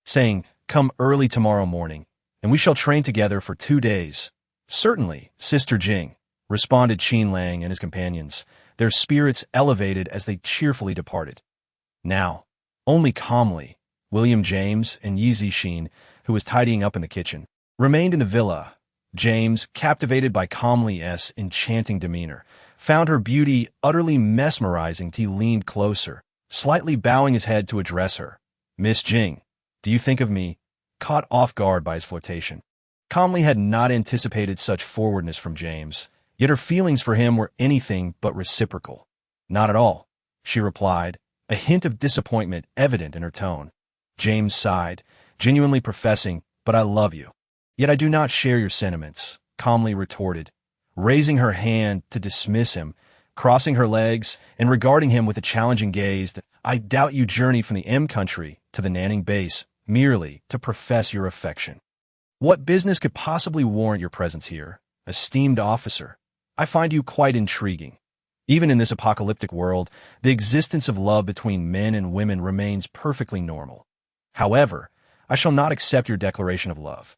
saying, "Come early tomorrow morning, and we shall train together for 2 days." "Certainly, Sister Jing," responded Qin Lang and his companions, their spirits elevated as they cheerfully departed. Now, only calmly, William James and Yi Zixin, who was tidying up in the kitchen, remained in the villa. James, captivated by Calmly's enchanting demeanor, found her beauty utterly mesmerizing. He leaned closer, slightly bowing his head to address her. "Miss Jing, do you think of me?" Caught off guard by his flirtation, Calmly had not anticipated such forwardness from James, yet her feelings for him were anything but reciprocal. "Not at all," she replied, a hint of disappointment evident in her tone. James sighed, genuinely professing, "But I love you." "Yet I do not share your sentiments," Calmly retorted, raising her hand to dismiss him, crossing her legs, and regarding him with a challenging gaze. "I doubt you journeyed from the M country to the Nanning base merely to profess your affection. What business could possibly warrant your presence here, esteemed officer? I find you quite intriguing." Even in this apocalyptic world, the existence of love between men and women remains perfectly normal. "However, I shall not accept your declaration of love."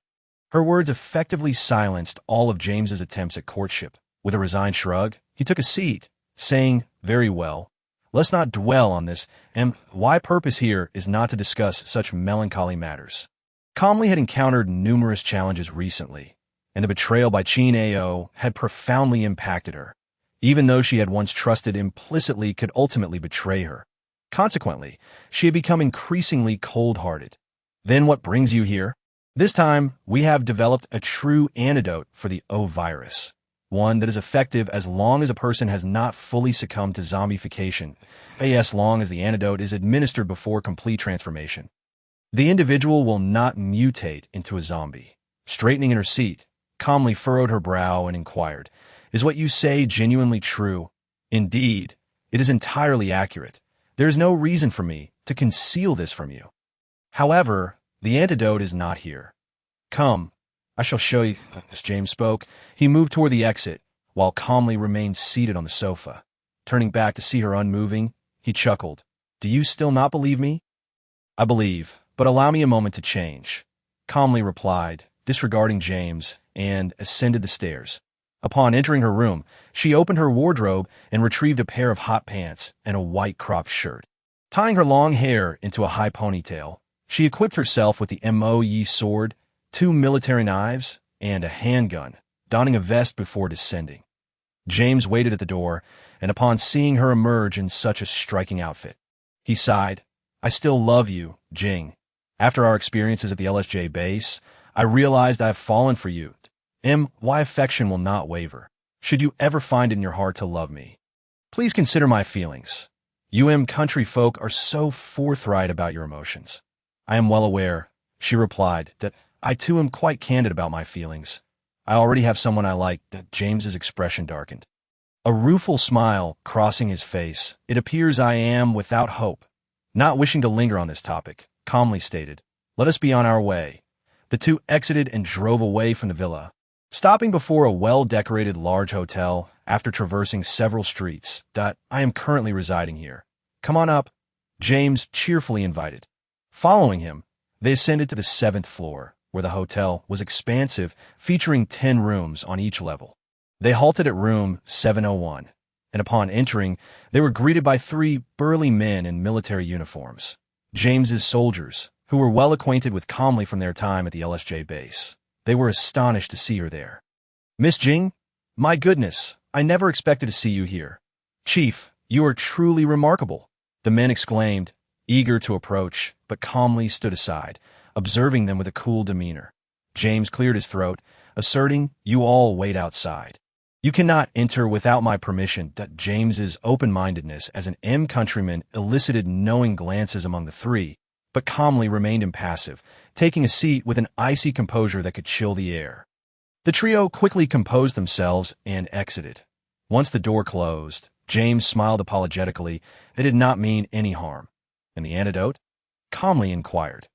Her words effectively silenced all of James's attempts at courtship. With a resigned shrug, he took a seat, saying, "Very well. Let's not dwell on this, and my purpose here is not to discuss such melancholy matters." Calmly had encountered numerous challenges recently, and the betrayal by Qin Ao had profoundly impacted her. Even though she had once trusted implicitly could ultimately betray her. Consequently, she had become increasingly cold-hearted. "Then what brings you here?" "This time, we have developed a true antidote for the O virus. One that is effective as long as a person has not fully succumbed to zombification, as long as the antidote is administered before complete transformation. The individual will not mutate into a zombie." Straightening in her seat, Calmly furrowed her brow and inquired, "Is what you say genuinely true?" "Indeed, it is entirely accurate. There is no reason for me to conceal this from you. However, the antidote is not here. Come, I shall show you." As James spoke, he moved toward the exit, while Calmly remained seated on the sofa. Turning back to see her unmoving, he chuckled. "Do you still not believe me?" "I believe, but allow me a moment to change," Calmly replied, disregarding James, and ascended the stairs. Upon entering her room, she opened her wardrobe and retrieved a pair of hot pants and a white cropped shirt. Tying her long hair into a high ponytail, she equipped herself with the Moe sword, 2 military knives, and a handgun, donning a vest before descending. James waited at the door, and upon seeing her emerge in such a striking outfit, he sighed, "I still love you, Jing. After our experiences at the LSJ base, I realized I have fallen for you. My affection will not waver, should you ever find it in your heart to love me. Please consider my feelings. You country folk are so forthright about your emotions." "I am well aware," she replied, "that I too am quite candid about my feelings. I already have someone I like." James's expression darkened. A rueful smile crossing his face, "It appears I am without hope." Not wishing to linger on this topic, Calmly stated, "Let us be on our way." The two exited and drove away from the villa, stopping before a well-decorated large hotel after traversing several streets. "I am currently residing here. Come on up," James cheerfully invited. Following him, they ascended to the 7th floor, where the hotel was expansive, featuring 10 rooms on each level. They halted at room 701, and upon entering, they were greeted by 3 burly men in military uniforms, James's soldiers, who were well acquainted with Calmly from their time at the LSJ base. They were astonished to see her there. "Miss Jing? My goodness, I never expected to see you here. Chief, you are truly remarkable," the men exclaimed, eager to approach, but Calmly stood aside, observing them with a cool demeanor. James cleared his throat, asserting, "You all wait outside. You cannot enter without my permission." James's open-mindedness as an countryman elicited knowing glances among the three, but calmly remained impassive, taking a seat with an icy composure that could chill the air. The trio quickly composed themselves and exited. Once the door closed, James smiled apologetically. They did not mean any harm. "And the antidote?" calmly inquired.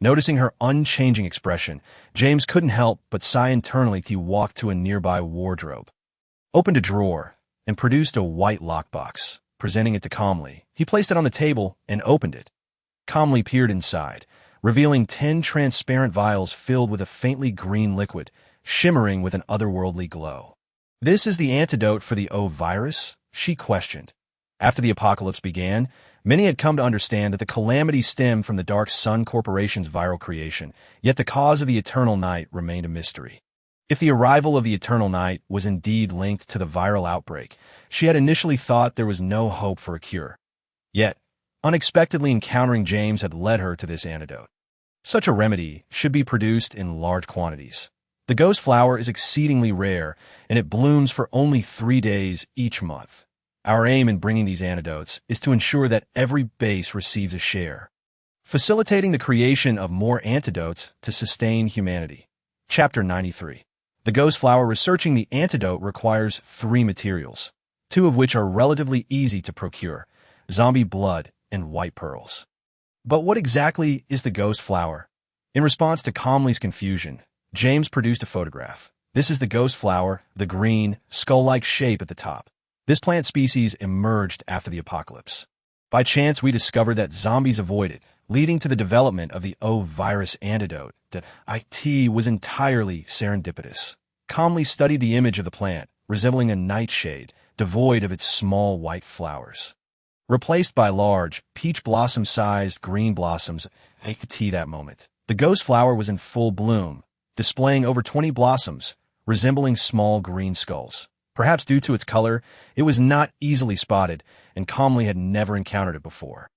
Noticing her unchanging expression, James couldn't help but sigh internally. He walked to a nearby wardrobe, opened a drawer, and produced a white lockbox. Presenting it to Calmly, he placed it on the table and opened it. Calmly peered inside, revealing 10 transparent vials filled with a faintly green liquid, shimmering with an otherworldly glow. "This is the antidote for the O virus?" she questioned. After the apocalypse began, many had come to understand that the calamity stemmed from the Dark Sun Corporation's viral creation, yet the cause of the Eternal Night remained a mystery. If the arrival of the Eternal Night was indeed linked to the viral outbreak, she had initially thought there was no hope for a cure. Yet, unexpectedly encountering James had led her to this antidote. Such a remedy should be produced in large quantities. The ghost flower is exceedingly rare, and it blooms for only 3 days each month. Our aim in bringing these antidotes is to ensure that every base receives a share, facilitating the creation of more antidotes to sustain humanity. Chapter 93. The ghost flower. Researching the antidote requires 3 materials, 2 of which are relatively easy to procure: zombie blood and white pearls. But what exactly is the ghost flower? In response to Calmly's confusion, James produced a photograph. This is the ghost flower, the green, skull-like shape at the top. This plant species emerged after the apocalypse. By chance, we discovered that zombies avoid it, leading to the development of the O virus antidote. That it was entirely serendipitous. Calmly studied the image of the plant, resembling a nightshade, devoid of its small white flowers, replaced by large, peach blossom-sized green blossoms. That moment, the ghost flower was in full bloom, displaying over 20 blossoms, resembling small green skulls. Perhaps due to its color, it was not easily spotted, and Calmly had never encountered it before.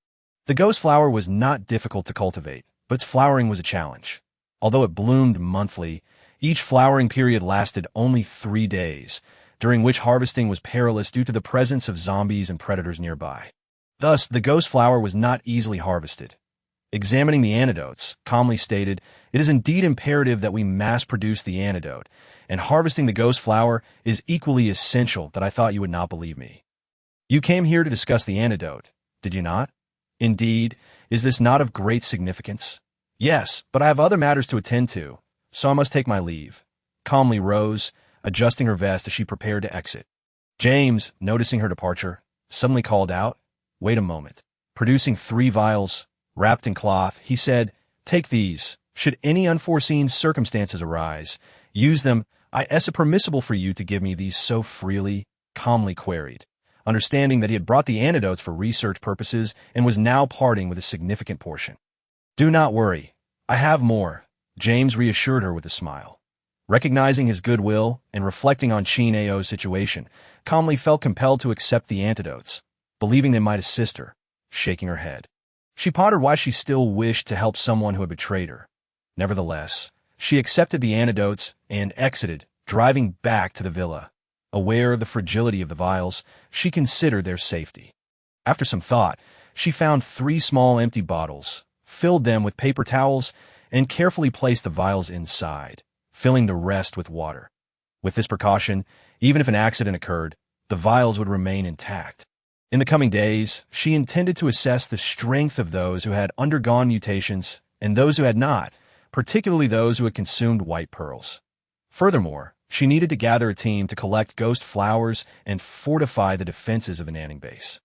The ghost flower was not difficult to cultivate, but its flowering was a challenge. Although it bloomed monthly, each flowering period lasted only 3 days, during which harvesting was perilous due to the presence of zombies and predators nearby. Thus, the ghost flower was not easily harvested. Examining the antidotes, Calmly stated, "It is indeed imperative that we mass-produce the antidote, and harvesting the ghost flower is equally essential. That I thought you would not believe me. You came here to discuss the antidote, did you not? Indeed, is this not of great significance?" "Yes, but I have other matters to attend to, so I must take my leave." Calmly rose, adjusting her vest as she prepared to exit. James, noticing her departure, suddenly called out, "Wait a moment." Producing 3 vials, wrapped in cloth, he said, "Take these. Should any unforeseen circumstances arise, use them. Is it permissible for you to give me these so freely?" Calmly queried, understanding that he had brought the antidotes for research purposes and was now parting with a significant portion. "Do not worry. I have more," James reassured her with a smile. Recognizing his goodwill and reflecting on Chin Ao's situation, Calmly felt compelled to accept the antidotes, believing they might assist her, shaking her head. She pondered why she still wished to help someone who had betrayed her. Nevertheless, she accepted the antidotes and exited, driving back to the villa. Aware of the fragility of the vials, she considered their safety. After some thought, she found 3 small empty bottles, filled them with paper towels, and carefully placed the vials inside, filling the rest with water. With this precaution, even if an accident occurred, the vials would remain intact. In the coming days, she intended to assess the strength of those who had undergone mutations and those who had not, particularly those who had consumed white pearls. Furthermore, she needed to gather a team to collect ghost flowers and fortify the defenses of an Anning base.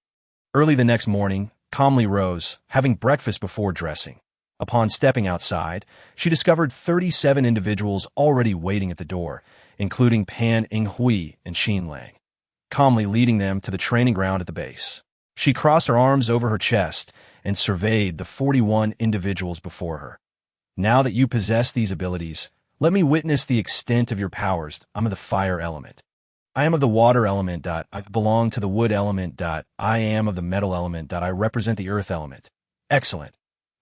Early the next morning, Calmly rose, having breakfast before dressing. Upon stepping outside, she discovered 37 individuals already waiting at the door, including Pan Inghui and Xin Lang, calmly leading them to the training ground at the base. She crossed her arms over her chest and surveyed the 41 individuals before her. "Now that you possess these abilities, let me witness the extent of your powers. I'm of the fire element. I am of the water element. I belong to the wood element. I am of the metal element. I represent the earth element." "Excellent.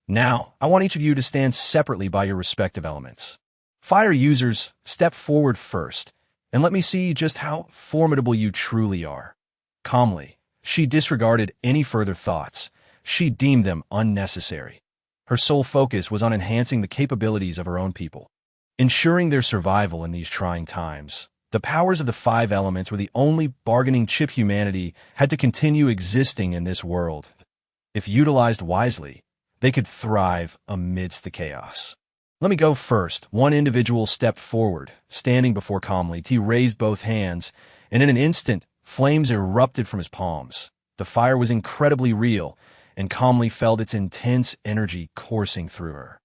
Now, I want each of you to stand separately by your respective elements. Fire users, step forward first, and let me see just how formidable you truly are. Calmly, she disregarded any further thoughts. She deemed them unnecessary. Her sole focus was on enhancing the capabilities of her own people, ensuring their survival in these trying times. The powers of the five elements were the only bargaining chip humanity had to continue existing in this world. If utilized wisely, they could thrive amidst the chaos. Let me go first. One individual stepped forward, standing before calmly. He raised both hands, and in an instant, flames erupted from his palms. The fire was incredibly real, and calmly felt its intense energy coursing through her.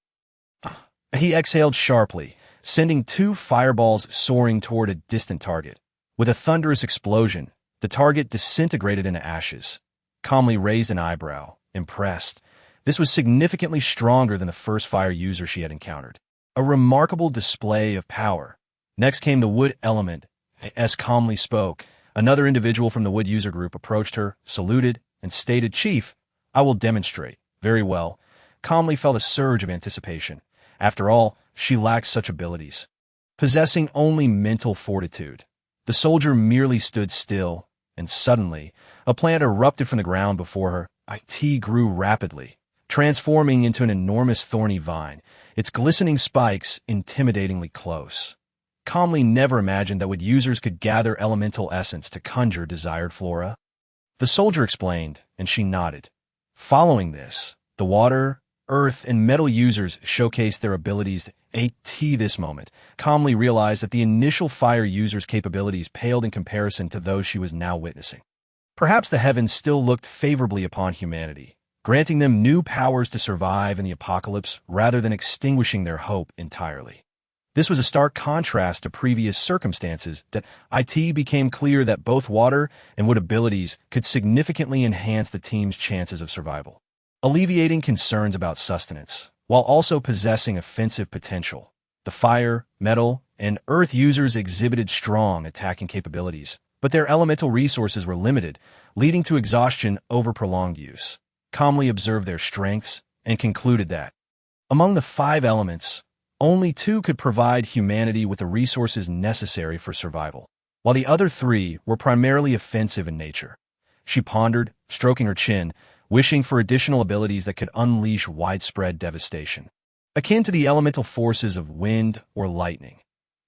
He exhaled sharply, sending two fireballs soaring toward a distant target. With a thunderous explosion, the target disintegrated into ashes. Calmly raised an eyebrow, impressed. This was significantly stronger than the first fire user she had encountered. A remarkable display of power. Next came the wood element. As calmly spoke, another individual from the wood user group approached her, saluted, and stated, "Chief, I will demonstrate." Very well. Calmly felt a surge of anticipation. After all, she lacked such abilities. Possessing only mental fortitude, the soldier merely stood still, and suddenly, a plant erupted from the ground before her. It grew rapidly, transforming into an enormous thorny vine, its glistening spikes intimidatingly close. Calmly never imagined that wood users could gather elemental essence to conjure desired flora. The soldier explained, and she nodded. Following this, the water, earth, and metal users showcased their abilities. This moment, calmly realized that the initial fire user's capabilities paled in comparison to those she was now witnessing. Perhaps the heavens still looked favorably upon humanity, granting them new powers to survive in the apocalypse rather than extinguishing their hope entirely. This was a stark contrast to previous circumstances that it became clear that both water and wood abilities could significantly enhance the team's chances of survival, alleviating concerns about sustenance, while also possessing offensive potential. The fire, metal, and earth users exhibited strong attacking capabilities, but their elemental resources were limited, leading to exhaustion over prolonged use. Calmly observed their strengths and concluded that, among the five elements, only two could provide humanity with the resources necessary for survival, while the other three were primarily offensive in nature. She pondered, stroking her chin, wishing for additional abilities that could unleash widespread devastation, akin to the elemental forces of wind or lightning.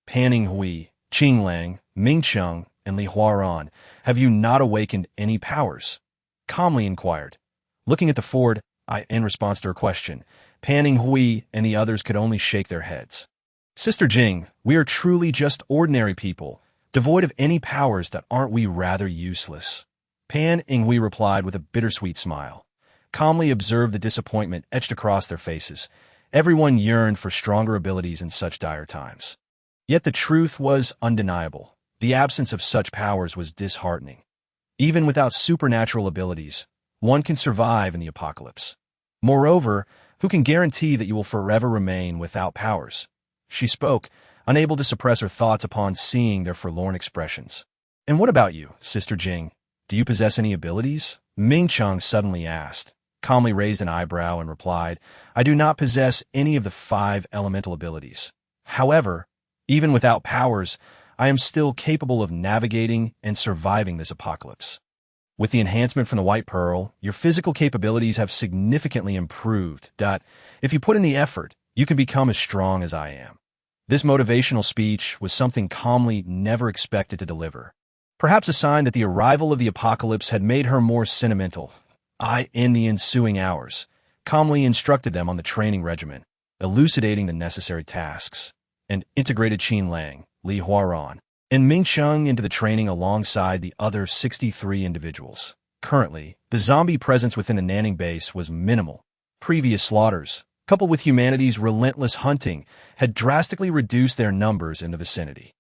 Panning Hui, Qinglang, Mingcheng, and Li Huaran, have you not awakened any powers? Calmly inquired. Looking at the Ford, in response to her question, Panning Hui and the others could only shake their heads. Sister Jing, we are truly just ordinary people, devoid of any powers. That aren't we rather useless? Pan Inghui replied with a bittersweet smile. Calmly observed the disappointment etched across their faces. Everyone yearned for stronger abilities in such dire times. Yet the truth was undeniable. The absence of such powers was disheartening. Even without supernatural abilities, one can survive in the apocalypse. Moreover, who can guarantee that you will forever remain without powers? She spoke, unable to suppress her thoughts upon seeing their forlorn expressions. And what about you, Sister Jing? Do you possess any abilities? Ming Chang suddenly asked. Calmly raised an eyebrow and replied, I do not possess any of the five elemental abilities. However, even without powers, I am still capable of navigating and surviving this apocalypse. With the enhancement from the White Pearl, your physical capabilities have significantly improved. If you put in the effort, you can become as strong as I am. This motivational speech was something Calmly never expected to deliver. Perhaps a sign that the arrival of the apocalypse had made her more sentimental. In the ensuing hours, Calmly instructed them on the training regimen, elucidating the necessary tasks, and integrated Qin Lang, Li Huaran, and Ming Cheng into the training alongside the other 63 individuals. Currently, the zombie presence within the Nanning base was minimal. Previous slaughters, coupled with humanity's relentless hunting, had drastically reduced their numbers in the vicinity.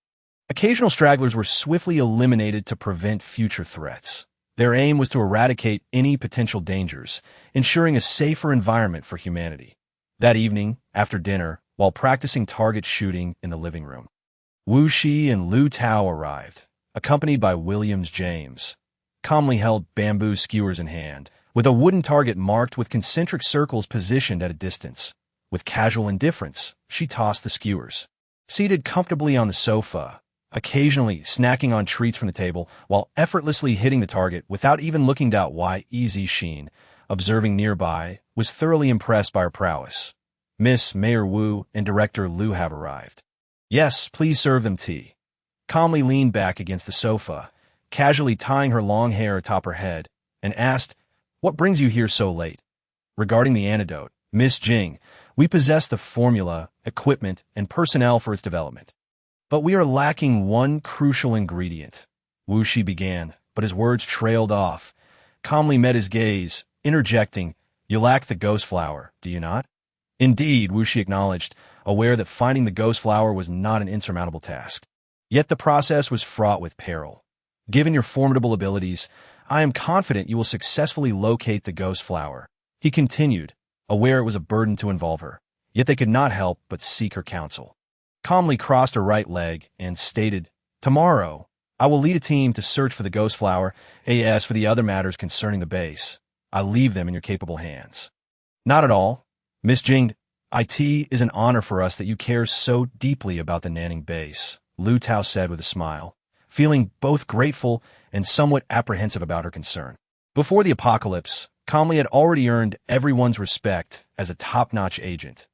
Occasional stragglers were swiftly eliminated to prevent future threats. Their aim was to eradicate any potential dangers, ensuring a safer environment for humanity. That evening, after dinner, while practicing target shooting in the living room, Wu Shi and Lu Tao arrived, accompanied by Williams James. Calmly held bamboo skewers in hand, with a wooden target marked with concentric circles positioned at a distance. With casual indifference, she tossed the skewers. Seated comfortably on the sofa, occasionally snacking on treats from the table while effortlessly hitting the target without even looking down, why Easy Sheen, observing nearby, was thoroughly impressed by her prowess. Miss Mayor Wu and Director Liu have arrived. Yes, please serve them tea. Calmly leaned back against the sofa, casually tying her long hair atop her head, and asked, "What brings you here so late?" Regarding the antidote, Miss Jing, we possess the formula, equipment, and personnel for its development. But we are lacking one crucial ingredient. Wu Shi began, but his words trailed off. Calmly met his gaze, interjecting, "You lack the ghost flower, do you not?" Indeed, Wu Shi acknowledged, aware that finding the ghost flower was not an insurmountable task. Yet the process was fraught with peril. Given your formidable abilities, I am confident you will successfully locate the ghost flower. He continued, aware it was a burden to involve her, yet they could not help but seek her counsel. Calmly crossed her right leg and stated, "Tomorrow, I will lead a team to search for the ghost flower. As for the other matters concerning the base, I leave them in your capable hands." "Not at all. Miss Jing, it is an honor for us that you care so deeply about the Nanning base," Lu Tao said with a smile, feeling both grateful and somewhat apprehensive about her concern. Before the apocalypse, Calmly had already earned everyone's respect as a top-notch agent.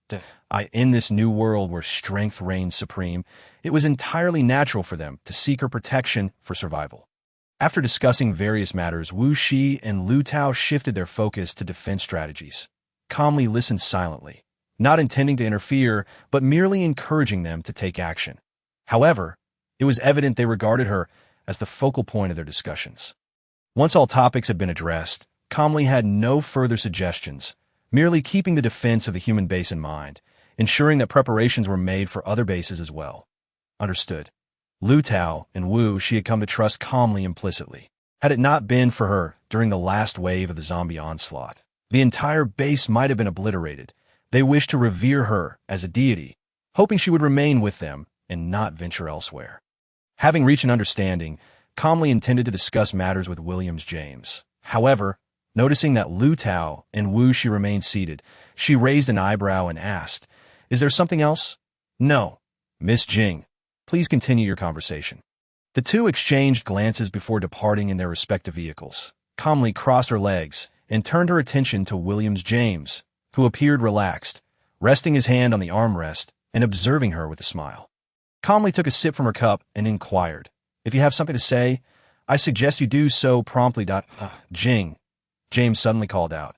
In this new world where strength reigns supreme, it was entirely natural for them to seek her protection for survival. After discussing various matters, Wu Shi and Lu Tao shifted their focus to defense strategies. Calmly listened silently, not intending to interfere, but merely encouraging them to take action. However, it was evident they regarded her as the focal point of their discussions. Once all topics had been addressed, Calmly had no further suggestions, merely keeping the defense of the human base in mind, ensuring that preparations were made for other bases as well. Understood. Lu Tao and Wu Shi had come to trust Calmly implicitly. Had it not been for her during the last wave of the zombie onslaught, the entire base might have been obliterated. They wished to revere her as a deity, hoping she would remain with them and not venture elsewhere. Having reached an understanding, Calmly intended to discuss matters with Williams James. However, noticing that Lu Tao and Wu Shi remained seated, she raised an eyebrow and asked, "Is there something else?" "No. Miss Jing, please continue your conversation." The two exchanged glances before departing in their respective vehicles. Calmly crossed her legs and turned her attention to Williams James, who appeared relaxed, resting his hand on the armrest and observing her with a smile. Calmly took a sip from her cup and inquired, "If you have something to say, I suggest you do so promptly." Jing, James suddenly called out.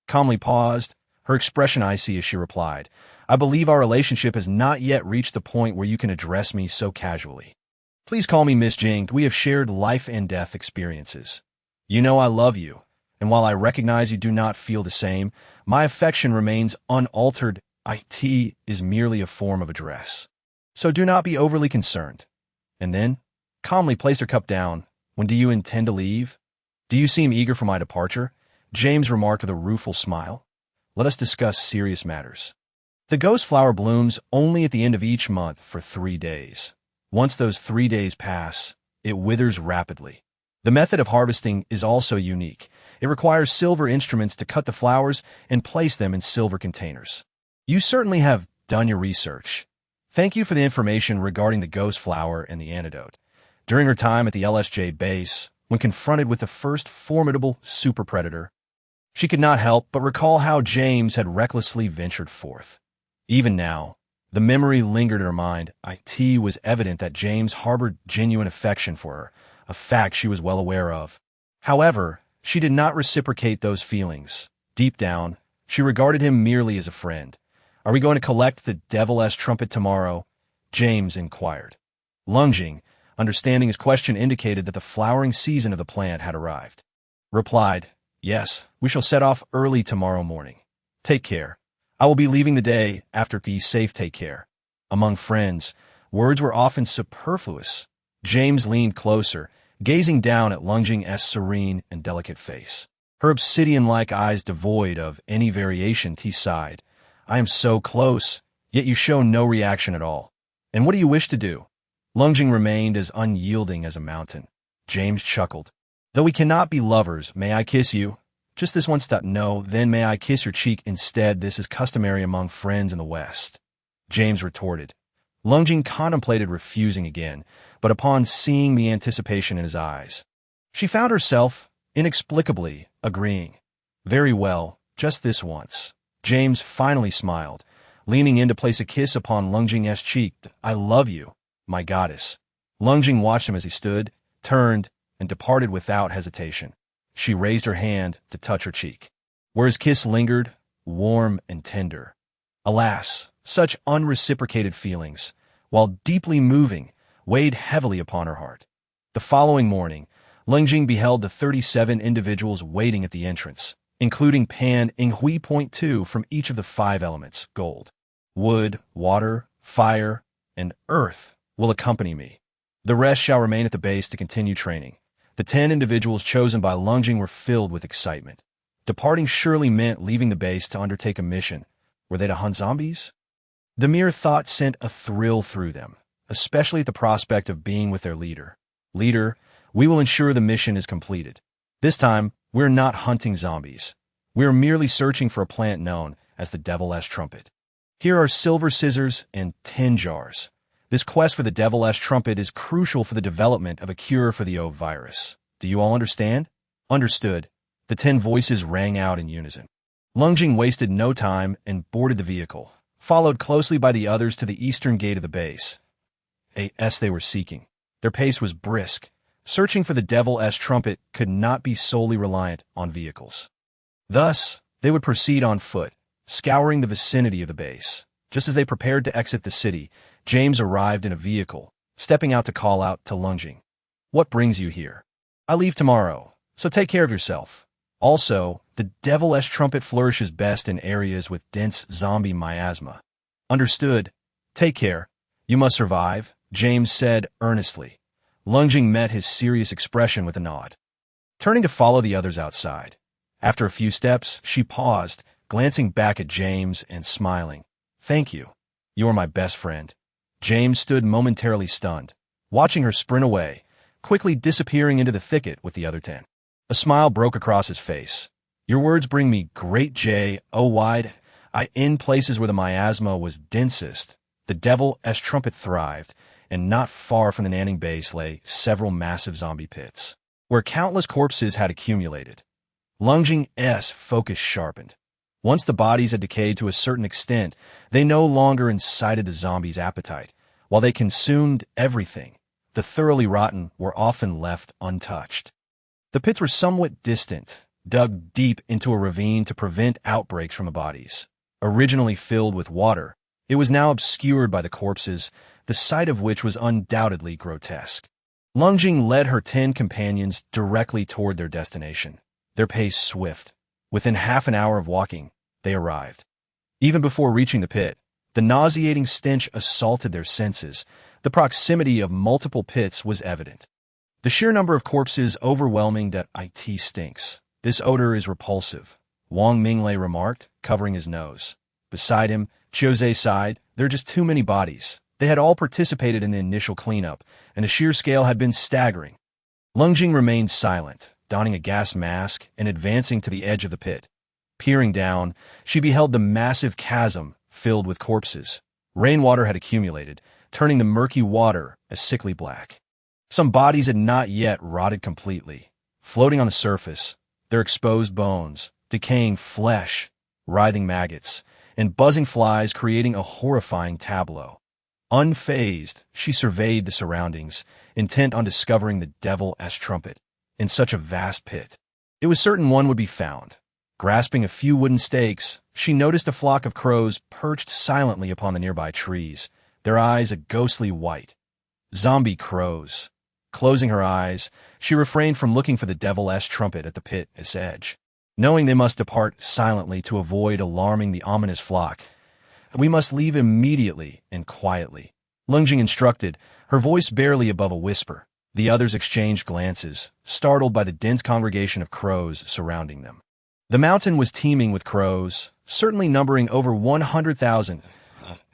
Calmly paused, her expression icy as she replied, "I believe our relationship has not yet reached the point where you can address me so casually. Please call me Miss Jing. We have shared life and death experiences. You know I love you, and while I recognize you do not feel the same, my affection remains unaltered. It is merely a form of address. So do not be overly concerned." And then, Calmly placed her cup down. "When do you intend to leave? Do you seem eager for my departure?" James remarked with a rueful smile. "Let us discuss serious matters. The ghost flower blooms only at the end of each month for 3 days. Once those 3 days pass, it withers rapidly. The method of harvesting is also unique. It requires silver instruments to cut the flowers and place them in silver containers. You certainly have done your research. Thank you for the information regarding the ghost flower and the antidote." During her time at the LSJ base, when confronted with the first formidable super predator, she could not help but recall how James had recklessly ventured forth. Even now, the memory lingered in her mind. It was evident that James harbored genuine affection for her, a fact she was well aware of. However, she did not reciprocate those feelings. Deep down, she regarded him merely as a friend. "Are we going to collect the devil-esque trumpet tomorrow?" James inquired. Lunging, understanding his question indicated that the flowering season of the plant had arrived, replied, "Yes, we shall set off early tomorrow morning. Take care. I will be leaving the day after. Be safe. Take care." Among friends, words were often superfluous. James leaned closer, gazing down at Lunging's serene and delicate face. Her obsidian-like eyes devoid of any variation. He sighed. "I am so close, yet you show no reaction at all. And what do you wish to do?" Lunging remained as unyielding as a mountain. James chuckled. "Though we cannot be lovers, may I kiss you?" Just this one step. No, then may I kiss your cheek instead? This is customary among friends in the West, James retorted. Lungjing contemplated refusing again, but upon seeing the anticipation in his eyes, she found herself, inexplicably, agreeing. Very well, just this once. James finally smiled, leaning in to place a kiss upon Lungjing's cheek. I love you, my goddess. Lungjing watched him as he stood, turned, and departed without hesitation. She raised her hand to touch her cheek, where his kiss lingered, warm and tender. Alas, such unreciprocated feelings, while deeply moving, weighed heavily upon her heart. The following morning, Lungjing beheld the 37 individuals waiting at the entrance, including Pan Inghui Point 2 from each of the 5 elements, gold, wood, water, fire, and earth, will accompany me. The rest shall remain at the base to continue training. The 10 individuals chosen by Lungjing were filled with excitement. Departing surely meant leaving the base to undertake a mission. Were they to hunt zombies? The mere thought sent a thrill through them, especially at the prospect of being with their leader. Leader, we will ensure the mission is completed. This time, we're not hunting zombies. We're merely searching for a plant known as the devil-esque trumpet. Here are silver scissors and 10 jars. This quest for the devil-esque trumpet is crucial for the development of a cure for the O virus. Do you all understand? Understood. The 10 voices rang out in unison. Lungjing wasted no time and boarded the vehicle, followed closely by the others to the eastern gate of the base. They were seeking. Their pace was brisk. Searching for the devil-esque trumpet could not be solely reliant on vehicles. Thus, they would proceed on foot, scouring the vicinity of the base. Just as they prepared to exit the city, James arrived in a vehicle, stepping out to call out to Lungjing. What brings you here? I leave tomorrow, so take care of yourself. Also, the devil-esque trumpet flourishes best in areas with dense zombie miasma. Understood. Take care. You must survive, James said earnestly. Lungjing met his serious expression with a nod, turning to follow the others outside. After a few steps, she paused, glancing back at James and smiling. Thank you. You are my best friend. James stood momentarily stunned, watching her sprint away, quickly disappearing into the thicket with the other 10. A smile broke across his face. Your words bring me great joy. In places where the miasma was densest, the devil-esque trumpet thrived, and not far from the Nanning base lay several massive zombie pits, where countless corpses had accumulated. Lungjing's focus sharpened. Once the bodies had decayed to a certain extent, they no longer incited the zombies' appetite. While they consumed everything, the thoroughly rotten were often left untouched. The pits were somewhat distant, dug deep into a ravine to prevent outbreaks from the bodies. Originally filled with water, it was now obscured by the corpses, the sight of which was undoubtedly grotesque. Lungjing led her 10 companions directly toward their destination, their pace swift. Within half an hour of walking, they arrived. Even before reaching the pit, the nauseating stench assaulted their senses. The proximity of multiple pits was evident. The sheer number of corpses overwhelming that it stinks. This odor is repulsive, Wang Minglei remarked, covering his nose. Beside him, Chiozei sighed, there are just too many bodies. They had all participated in the initial cleanup, and the sheer scale had been staggering. Lungjing remained silent, donning a gas mask and advancing to the edge of the pit. Peering down, she beheld the massive chasm filled with corpses. Rainwater had accumulated, turning the murky water a sickly black. Some bodies had not yet rotted completely. Floating on the surface, their exposed bones, decaying flesh, writhing maggots, and buzzing flies creating a horrifying tableau. Unfazed, she surveyed the surroundings, intent on discovering the devil-esque trumpet. In such a vast pit, it was certain one would be found. Grasping a few wooden stakes, she noticed a flock of crows perched silently upon the nearby trees, their eyes a ghostly white. Zombie crows. Closing her eyes, she refrained from looking for the devil-esque trumpet at the pit's edge. Knowing they must depart silently to avoid alarming the ominous flock, we must leave immediately and quietly, Lungjing instructed, her voice barely above a whisper. The others exchanged glances, startled by the dense congregation of crows surrounding them. The mountain was teeming with crows, certainly numbering over 100,000.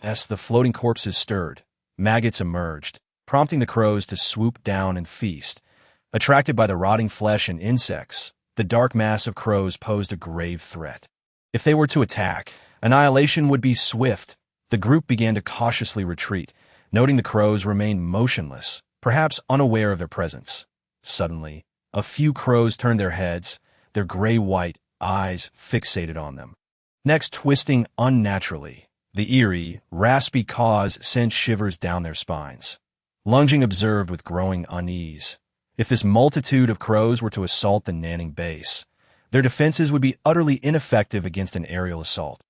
As the floating corpses stirred, maggots emerged, prompting the crows to swoop down and feast. Attracted by the rotting flesh and insects, the dark mass of crows posed a grave threat. If they were to attack, annihilation would be swift. The group began to cautiously retreat, noting the crows remained motionless, perhaps unaware of their presence. Suddenly, a few crows turned their heads, their gray-white eyes fixated on them. Next, twisting unnaturally, the eerie, raspy caws sent shivers down their spines. Lunging observed with growing unease. If this multitude of crows were to assault the Nanning base, their defenses would be utterly ineffective against an aerial assault.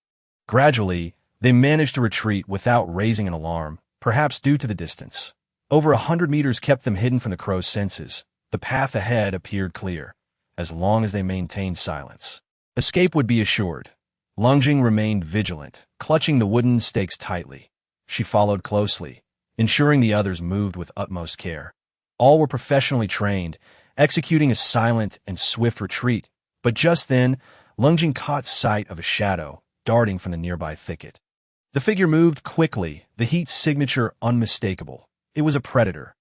Gradually, they managed to retreat without raising an alarm, perhaps due to the distance. Over 100 meters kept them hidden from the crows' senses. The path ahead appeared clear, as long as they maintained silence. Escape would be assured. Lunging remained vigilant, clutching the wooden stakes tightly. She followed closely, ensuring the others moved with utmost care. All were professionally trained, executing a silent and swift retreat, but just then, Lunging caught sight of a shadow darting from the nearby thicket. The figure moved quickly, the heat signature unmistakable. It was a predator.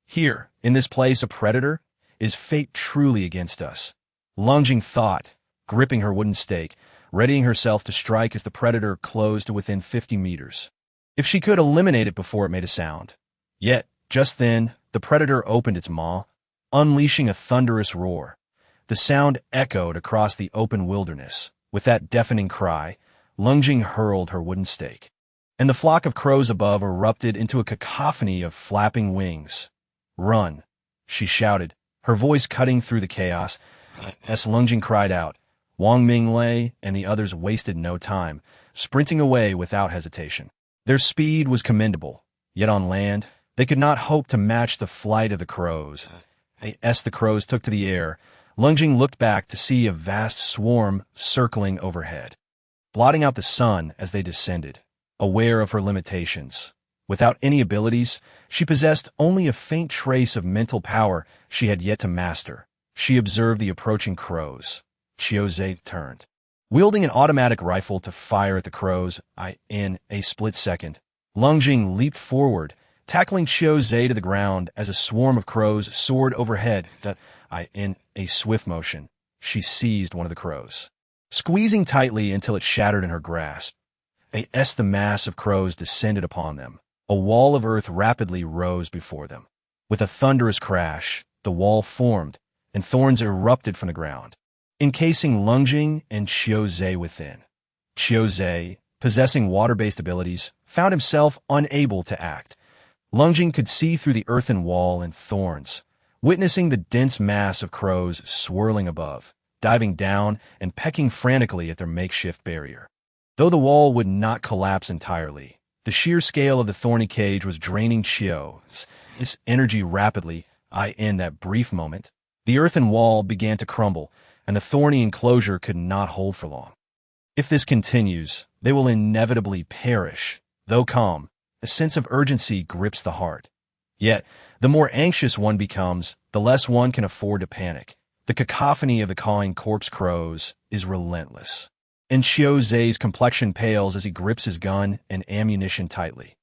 Here, in this place, a predator? Is fate truly against us? Lunging thought, gripping her wooden stake, readying herself to strike as the predator closed to within 50 meters. If she could eliminate it before it made a sound. Yet, just then, the predator opened its maw, unleashing a thunderous roar. The sound echoed across the open wilderness. With that deafening cry, Lunging hurled her wooden stake, and the flock of crows above erupted into a cacophony of flapping wings. "Run," she shouted, her voice cutting through the chaos. As Lunging cried out, Wang Minglei and the others wasted no time, sprinting away without hesitation. Their speed was commendable, yet on land, they could not hope to match the flight of the crows. As the crows took to the air, Lunging looked back to see a vast swarm circling overhead, blotting out the sun as they descended. Aware of her limitations, without any abilities, she possessed only a faint trace of mental power she had yet to master. She observed the approaching crows. Chiozei turned, wielding an automatic rifle to fire at the crows. In a split second, Lunging leaped forward, tackling Chiozei to the ground as a swarm of crows soared overhead. In a swift motion, she seized one of the crows, squeezing tightly until it shattered in her grasp. As the mass of crows descended upon them, a wall of earth rapidly rose before them. With a thunderous crash, the wall formed, and thorns erupted from the ground, encasing Lunging and Chiozei within. Chiozei, possessing water-based abilities, found himself unable to act. Lunging could see through the earthen wall and thorns, witnessing the dense mass of crows swirling above, diving down and pecking frantically at their makeshift barrier. Though the wall would not collapse entirely, the sheer scale of the thorny cage was draining Chiozei's energy rapidly. In that brief moment, the earthen wall began to crumble, and the thorny enclosure could not hold for long. If this continues, they will inevitably perish. Though calm, a sense of urgency grips the heart. Yet, the more anxious one becomes, the less one can afford to panic. The cacophony of the cawing corpse crows is relentless, and Chiozei's complexion pales as he grips his gun and ammunition tightly.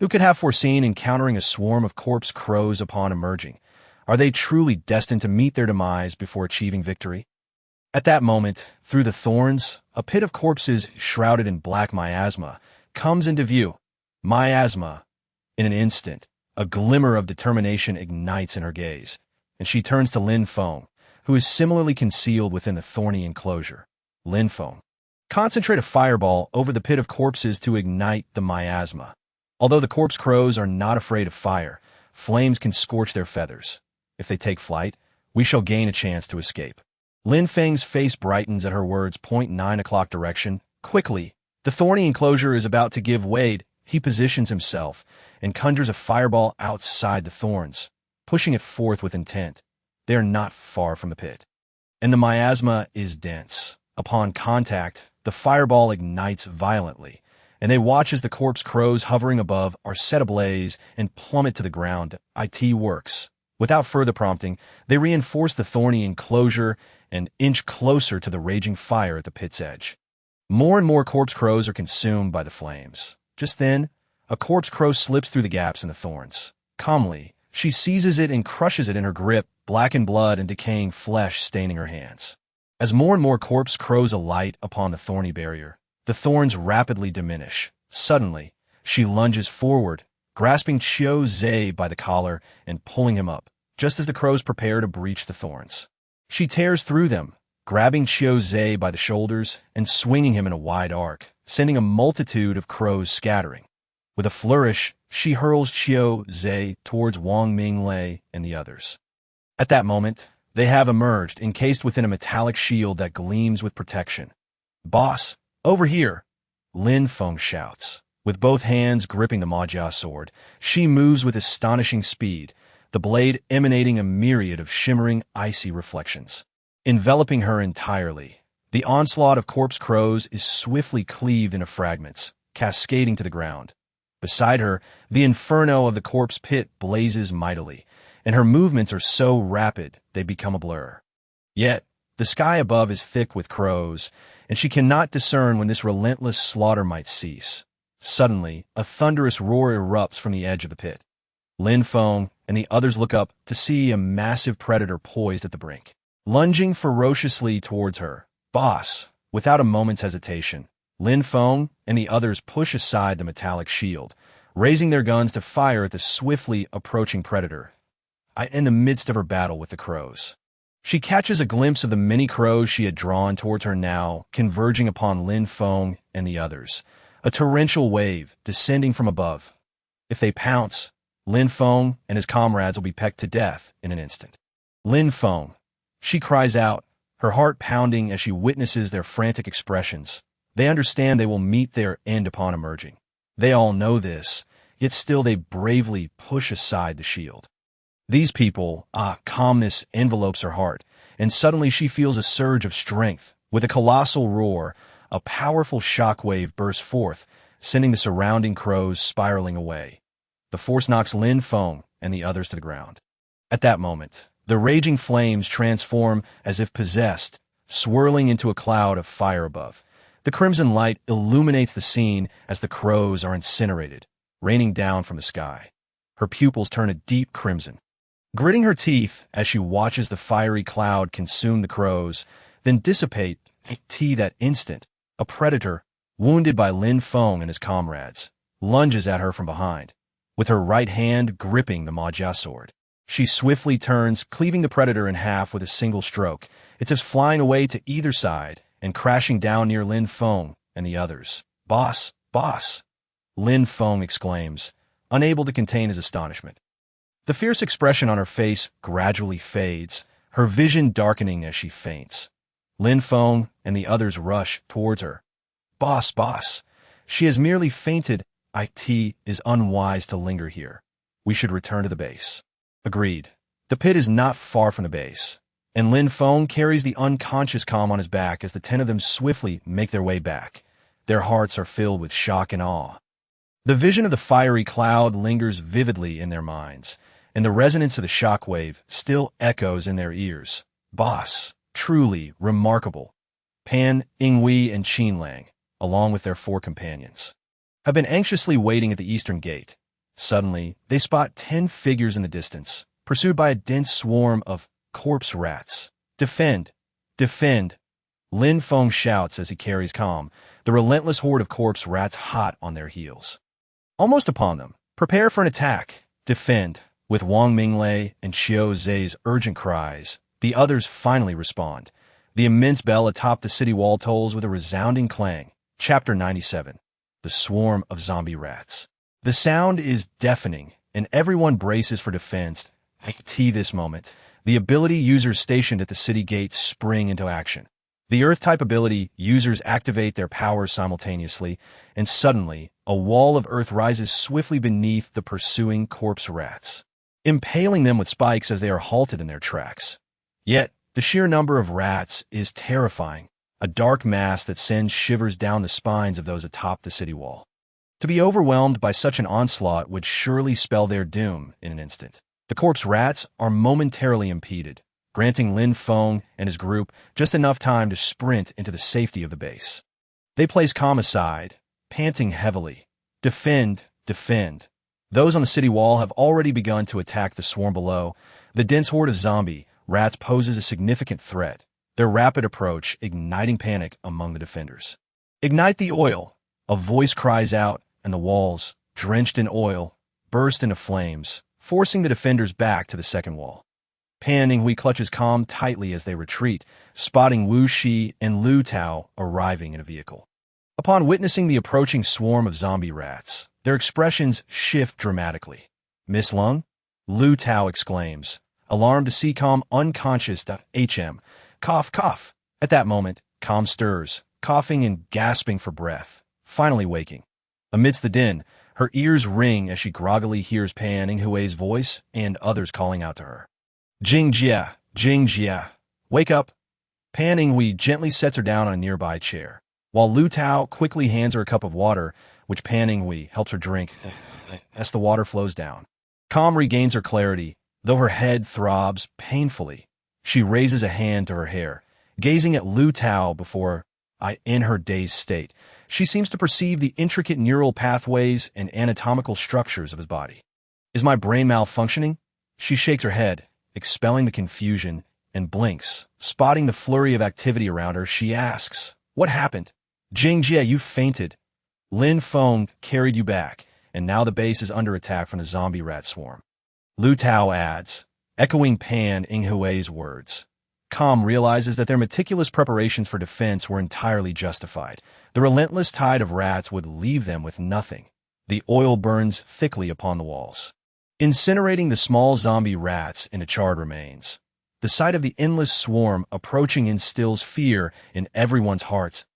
Who could have foreseen encountering a swarm of corpse crows upon emerging? Are they truly destined to meet their demise before achieving victory? At that moment, through the thorns, a pit of corpses shrouded in black miasma comes into view. Miasma. In an instant, a glimmer of determination ignites in her gaze, and she turns to Lin Feng, who is similarly concealed within the thorny enclosure. Lin Feng, concentrate a fireball over the pit of corpses to ignite the miasma. Although the corpse crows are not afraid of fire, flames can scorch their feathers. If they take flight, we shall gain a chance to escape. Lin Feng's face brightens at her words. 9 o'clock direction. Quickly, the thorny enclosure is about to give way. He positions himself and conjures a fireball outside the thorns, pushing it forth with intent. They are not far from the pit, and the miasma is dense. Upon contact, the fireball ignites violently, and they watch as the corpse crows hovering above are set ablaze and plummet to the ground. It works. Without further prompting, they reinforce the thorny enclosure and inch closer to the raging fire at the pit's edge. More and more corpse crows are consumed by the flames. Just then, a corpse crow slips through the gaps in the thorns. Calmly, she seizes it and crushes it in her grip, blackened blood and decaying flesh staining her hands. As more and more corpse crows alight upon the thorny barrier, the thorns rapidly diminish. Suddenly, she lunges forward, grasping Qiu Zhe by the collar and pulling him up, just as the crows prepare to breach the thorns. She tears through them, grabbing Qiu Zhe by the shoulders and swinging him in a wide arc, sending a multitude of crows scattering. With a flourish, she hurls Qiu Zhe towards Wang Minglei and the others. At that moment, they have emerged, encased within a metallic shield that gleams with protection. "Boss, over here!" Lin Feng shouts. With both hands gripping the Majia sword, she moves with astonishing speed, the blade emanating a myriad of shimmering, icy reflections. Enveloping her entirely, the onslaught of corpse crows is swiftly cleaved into fragments, cascading to the ground. Beside her, the inferno of the corpse pit blazes mightily, and her movements are so rapid they become a blur. Yet, the sky above is thick with crows, and she cannot discern when this relentless slaughter might cease. Suddenly, a thunderous roar erupts from the edge of the pit. Lin Feng and the others look up to see a massive predator poised at the brink, lunging ferociously towards her. "Boss!" Without a moment's hesitation, Lin Feng and the others push aside the metallic shield, raising their guns to fire at the swiftly approaching predator. In the midst of her battle with the crows, she catches a glimpse of the many crows she had drawn towards her now, converging upon Lin Feng and the others, a torrential wave descending from above. If they pounce, Lin Feng and his comrades will be pecked to death in an instant. "Lin Feng!" She cries out, her heart pounding as she witnesses their frantic expressions. They understand they will meet their end upon emerging. They all know this, yet still they bravely push aside the shield. These people, calmness envelopes her heart, and suddenly she feels a surge of strength. With a colossal roar, a powerful shockwave bursts forth, sending the surrounding crows spiraling away. The force knocks Lin Feng and the others to the ground. At that moment, the raging flames transform as if possessed, swirling into a cloud of fire above. The crimson light illuminates the scene as the crows are incinerated, raining down from the sky. Her pupils turn a deep crimson. Gritting her teeth as she watches the fiery cloud consume the crows, then dissipate that instant, a predator, wounded by Lin Feng and his comrades, lunges at her from behind, with her right hand gripping the Majia sword. She swiftly turns, cleaving the predator in half with a single stroke. It's as flying away to either side and crashing down near Lin Feng and the others. "Boss, boss!" Lin Feng exclaims, unable to contain his astonishment. The fierce expression on her face gradually fades, her vision darkening as she faints. Lin Feng and the others rush towards her. "Boss, boss! She has merely fainted. It is unwise to linger here. We should return to the base." Agreed. The pit is not far from the base, and Lin Feng carries the unconscious calm on his back as the 10 of them swiftly make their way back. Their hearts are filled with shock and awe. The vision of the fiery cloud lingers vividly in their minds, and the resonance of the shockwave still echoes in their ears. "Boss, truly remarkable." Pan, Inghui, and Qinlang, along with their 4 companions, have been anxiously waiting at the eastern gate. Suddenly, they spot 10 figures in the distance, pursued by a dense swarm of corpse rats. "Defend! Defend!" Lin Feng shouts as he carries calm, the relentless horde of corpse rats hot on their heels. Almost upon them, prepare for an attack. "Defend!" With Wang Minglei and Qiu Zhe's urgent cries, the others finally respond. The immense bell atop the city wall tolls with a resounding clang. Chapter 97. The Swarm of Zombie Rats. The sound is deafening, and everyone braces for defense. This moment, the ability users stationed at the city gates spring into action. The Earth-type ability users activate their powers simultaneously, and suddenly, a wall of earth rises swiftly beneath the pursuing corpse rats, impaling them with spikes as they are halted in their tracks. Yet, the sheer number of rats is terrifying, a dark mass that sends shivers down the spines of those atop the city wall. To be overwhelmed by such an onslaught would surely spell their doom in an instant. The corpse rats are momentarily impeded, granting Lin Feng and his group just enough time to sprint into the safety of the base. They place calm aside, panting heavily. "Defend, defend." Those on the city wall have already begun to attack the swarm below. The dense horde of zombie rats poses a significant threat. their rapid approach igniting panic among the defenders. "Ignite the oil!" A voice cries out, and the walls, drenched in oil, burst into flames, forcing the defenders back to the second wall. Pan Ninghui clutches Calm tightly as they retreat, spotting Wu Shi and Lu Tao arriving in a vehicle. Upon witnessing the approaching swarm of zombie rats, their expressions shift dramatically. "Miss Lung?" Lu Tao exclaims, alarmed to see Calm unconscious. Cough, cough. At that moment, Calm stirs, coughing and gasping for breath, finally waking. Amidst the din, her ears ring as she groggily hears Pan Ninghui's voice and others calling out to her. Jing Jia, wake up." Pan Ninghui gently sets her down on a nearby chair, while Lu Tao quickly hands her a cup of water, which Pan Ninghui helps her drink as the water flows down. Calm regains her clarity, though her head throbs painfully. She raises a hand to her hair, gazing at Lu Tao before, in her dazed state, she seems to perceive the intricate neural pathways and anatomical structures of his body. "Is my brain malfunctioning?" She shakes her head, expelling the confusion, and blinks. Spotting the flurry of activity around her, she asks, "What happened?" "Jing Jia, you fainted. Lin Feng carried you back, and now the base is under attack from the zombie rat swarm." Lu Tao adds, echoing Pan Ninghui's words. Calm realizes that their meticulous preparations for defense were entirely justified. The relentless tide of rats would leave them with nothing. The oil burns thickly upon the walls, incinerating the small zombie rats into charred remains. The sight of the endless swarm approaching instills fear in everyone's hearts.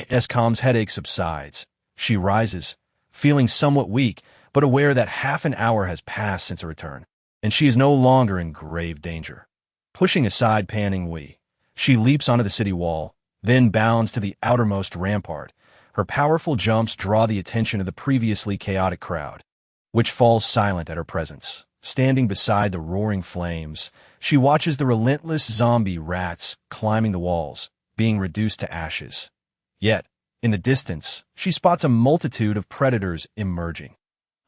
As Calm's headache subsides, she rises, feeling somewhat weak, but aware that half an hour has passed since her return, and she is no longer in grave danger. Pushing aside Pan Ninghui, she leaps onto the city wall, then bounds to the outermost rampart. Her powerful jumps draw the attention of the previously chaotic crowd, which falls silent at her presence. Standing beside the roaring flames, she watches the relentless zombie rats climbing the walls, being reduced to ashes. Yet, in the distance, she spots a multitude of predators emerging.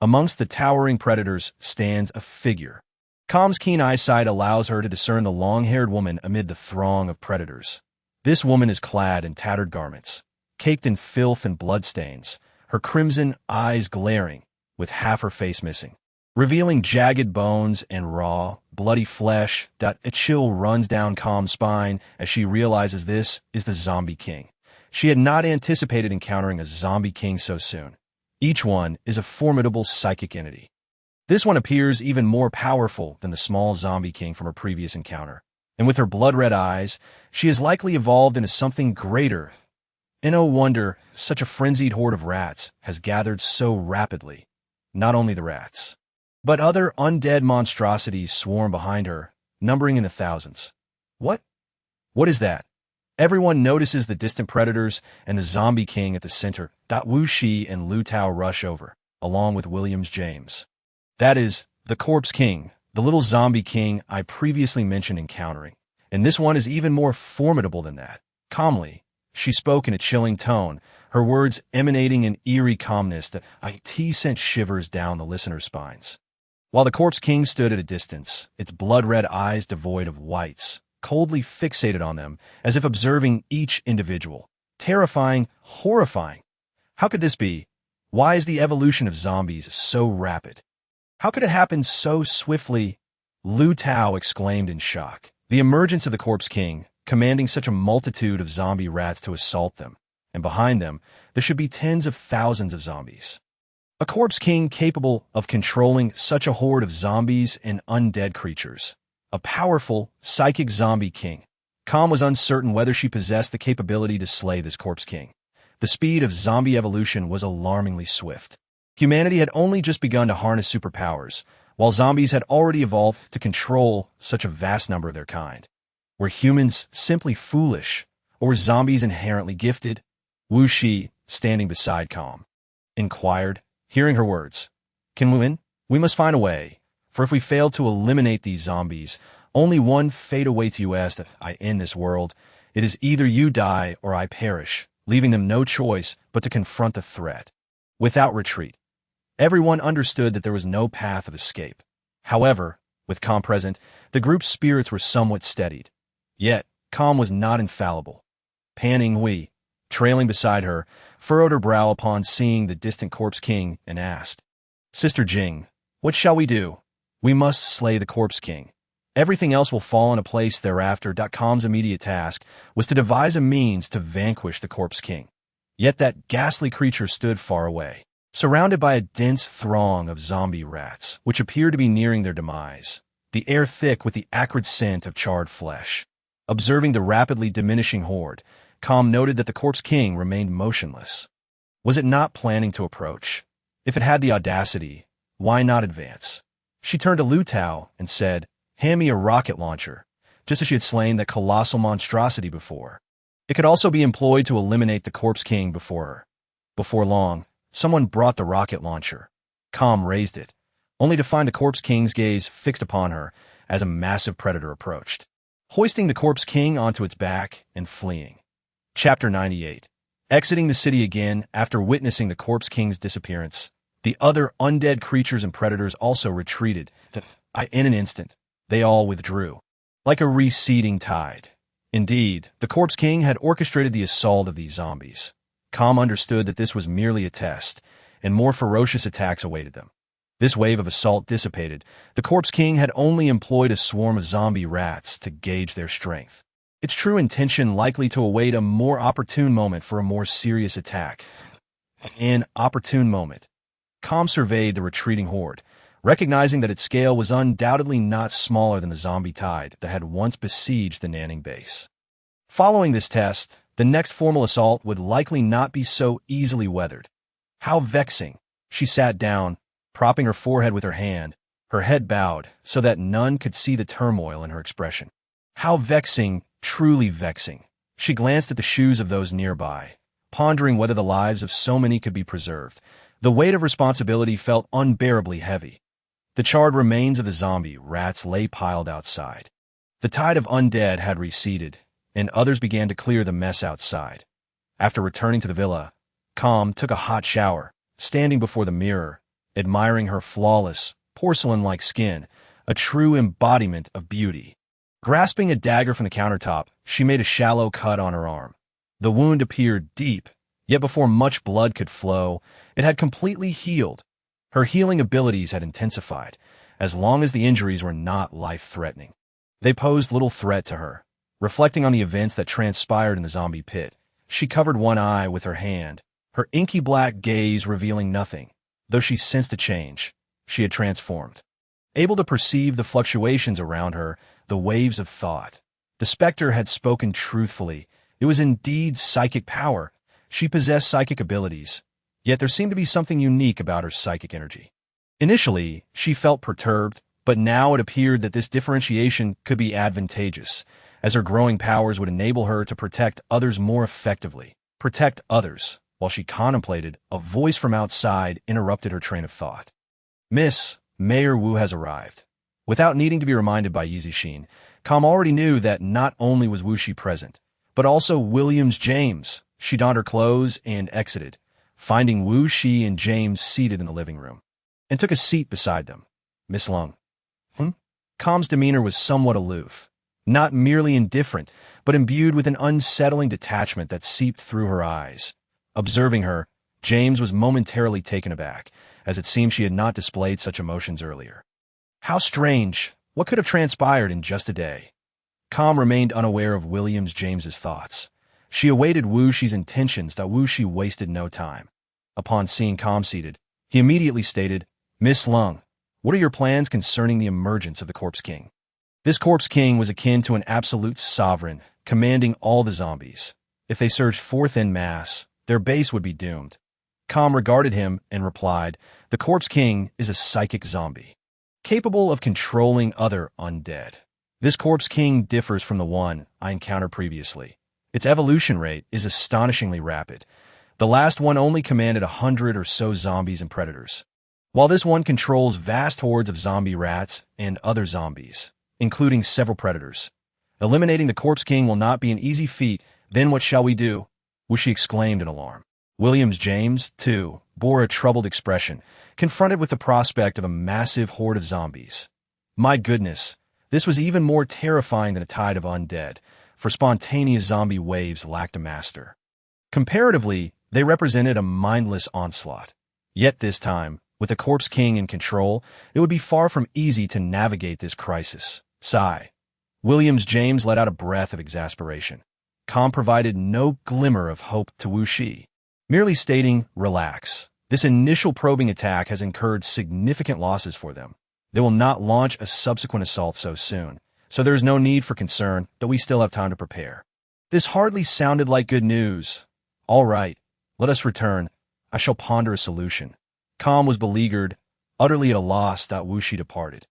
Amongst the towering predators stands a figure. Calm's keen eyesight allows her to discern the long-haired woman amid the throng of predators. This woman is clad in tattered garments, caked in filth and bloodstains, her crimson eyes glaring, with half her face missing, revealing jagged bones and raw, bloody flesh. A chill runs down Calm's spine as she realizes this is the Zombie King. She had not anticipated encountering a Zombie King so soon. Each one is a formidable psychic entity. This one appears even more powerful than the small Zombie King from her previous encounter, and with her blood-red eyes, she has likely evolved into something greater. And no wonder such a frenzied horde of rats has gathered so rapidly. Not only the rats, but other undead monstrosities swarm behind her, numbering in the thousands. What is that? Everyone notices the distant predators and the Zombie King at the center. Wu Shi and Lu Tao rush over, along with Williams James. That is, the Corpse King, the little Zombie King I previously mentioned encountering. And this one is even more formidable than that. Calmly, she spoke in a chilling tone, her words emanating an eerie calmness that sent shivers down the listeners' spines. While the Corpse King stood at a distance, its blood-red eyes devoid of whites, coldly fixated on them, as if observing each individual. Terrifying, horrifying. How could this be? Why is the evolution of zombies so rapid? How could it happen so swiftly? Lu Tao exclaimed in shock. The emergence of the Corpse King, commanding such a multitude of zombie rats to assault them, and behind them, there should be tens of thousands of zombies. A Corpse King capable of controlling such a horde of zombies and undead creatures. A powerful, psychic Zombie King. Calm was uncertain whether she possessed the capability to slay this Corpse King. The speed of zombie evolution was alarmingly swift. Humanity had only just begun to harness superpowers, while zombies had already evolved to control such a vast number of their kind. Were humans simply foolish, or were zombies inherently gifted? Wu Shi, standing beside Calm, inquired, hearing her words. "Can we win? We must find a way, for if we fail to eliminate these zombies, only one fate awaits us in this world. It is either you die or I perish, leaving them no choice but to confront the threat, without retreat." Everyone understood that there was no path of escape. However, with Calm present, the group's spirits were somewhat steadied. Yet, Calm was not infallible. Panning Hui, trailing beside her, furrowed her brow upon seeing the distant Corpse King and asked, "Sister Jing, what shall we do? We must slay the Corpse King. Everything else will fall into place thereafter." Calm's immediate task was to devise a means to vanquish the Corpse King. Yet that ghastly creature stood far away, surrounded by a dense throng of zombie rats, which appeared to be nearing their demise, the air thick with the acrid scent of charred flesh. Observing the rapidly diminishing horde, Calm noted that the Corpse King remained motionless. Was it not planning to approach? If it had the audacity, why not advance? She turned to Lu Tao and said, "Hand me a rocket launcher," just as she had slain that colossal monstrosity before. It could also be employed to eliminate the Corpse King before her. Before long, someone brought the rocket launcher. Calm raised it, only to find the Corpse King's gaze fixed upon her as a massive predator approached, hoisting the Corpse King onto its back and fleeing. Chapter 98. Exiting the city again after witnessing the Corpse King's disappearance, the other undead creatures and predators also retreated. In an instant, they all withdrew, like a receding tide. Indeed, the Corpse King had orchestrated the assault of these zombies. Calm understood that this was merely a test, and more ferocious attacks awaited them. This wave of assault dissipated. The Corpse King had only employed a swarm of zombie rats to gauge their strength, its true intention likely to await a more opportune moment for a more serious attack. An opportune moment. Calm surveyed the retreating horde, recognizing that its scale was undoubtedly not smaller than the zombie tide that had once besieged the Nanning base. Following this test, the next formal assault would likely not be so easily weathered. How vexing. She sat down, propping her forehead with her hand, her head bowed so that none could see the turmoil in her expression. How vexing, truly vexing. She glanced at the shoes of those nearby, pondering whether the lives of so many could be preserved. The weight of responsibility felt unbearably heavy. The charred remains of the zombie rats lay piled outside. The tide of undead had receded, and others began to clear the mess outside. After returning to the villa, Calm took a hot shower, standing before the mirror, admiring her flawless, porcelain-like skin, a true embodiment of beauty. Grasping a dagger from the countertop, she made a shallow cut on her arm. The wound appeared deep, yet before much blood could flow, it had completely healed. Her healing abilities had intensified, as long as the injuries were not life-threatening. They posed little threat to her. Reflecting on the events that transpired in the zombie pit, she covered one eye with her hand, her inky black gaze revealing nothing. Though she sensed a change, she had transformed. Able to perceive the fluctuations around her, the waves of thought. The specter had spoken truthfully. It was indeed psychic power. She possessed psychic abilities, yet there seemed to be something unique about her psychic energy. Initially, she felt perturbed, but now it appeared that this differentiation could be advantageous, as her growing powers would enable her to protect others more effectively. Protect others. While she contemplated, a voice from outside interrupted her train of thought. "Miss, Mayor Wu has arrived." Without needing to be reminded by Yizixin, Calm already knew that not only was Wu Shi present, but also Williams James. She donned her clothes and exited, finding Wu Shi and James seated in the living room, and took a seat beside them. "Miss Lung." Calm's demeanor was somewhat aloof, not merely indifferent, but imbued with an unsettling detachment that seeped through her eyes. Observing her, James was momentarily taken aback, as it seemed she had not displayed such emotions earlier. How strange! What could have transpired in just a day? Calm remained unaware of Williams James's thoughts. She awaited Wu Shi's intentions that Wu Shi wasted no time. Upon seeing Calm seated, he immediately stated, "Miss Lung, what are your plans concerning the emergence of the Corpse King?" This Corpse King was akin to an absolute sovereign, commanding all the zombies. If they surged forth en masse, their base would be doomed. Calm regarded him and replied, "The Corpse King is a psychic zombie, capable of controlling other undead. This Corpse King differs from the one I encountered previously. Its evolution rate is astonishingly rapid. The last one only commanded 100 or so zombies and predators, while this one controls vast hordes of zombie rats and other zombies, including several predators. Eliminating the Corpse King will not be an easy feat. Then what shall we do?" Wu Shi exclaimed in alarm. Williams James, too, bore a troubled expression, confronted with the prospect of a massive horde of zombies. My goodness, this was even more terrifying than a tide of undead. for spontaneous zombie waves lacked a master. Comparatively, they represented a mindless onslaught. Yet this time, with the Corpse King in control, it would be far from easy to navigate this crisis. Sigh. James let out a breath of exasperation. Calm provided no glimmer of hope to Wu Shi, merely stating, "Relax. This initial probing attack has incurred significant losses for them. They will not launch a subsequent assault so soon, so there is no need for concern that we still have time to prepare." This hardly sounded like good news. "All right, let us return. I shall ponder a solution." Calm was beleaguered, utterly at a loss that Wu Shi departed.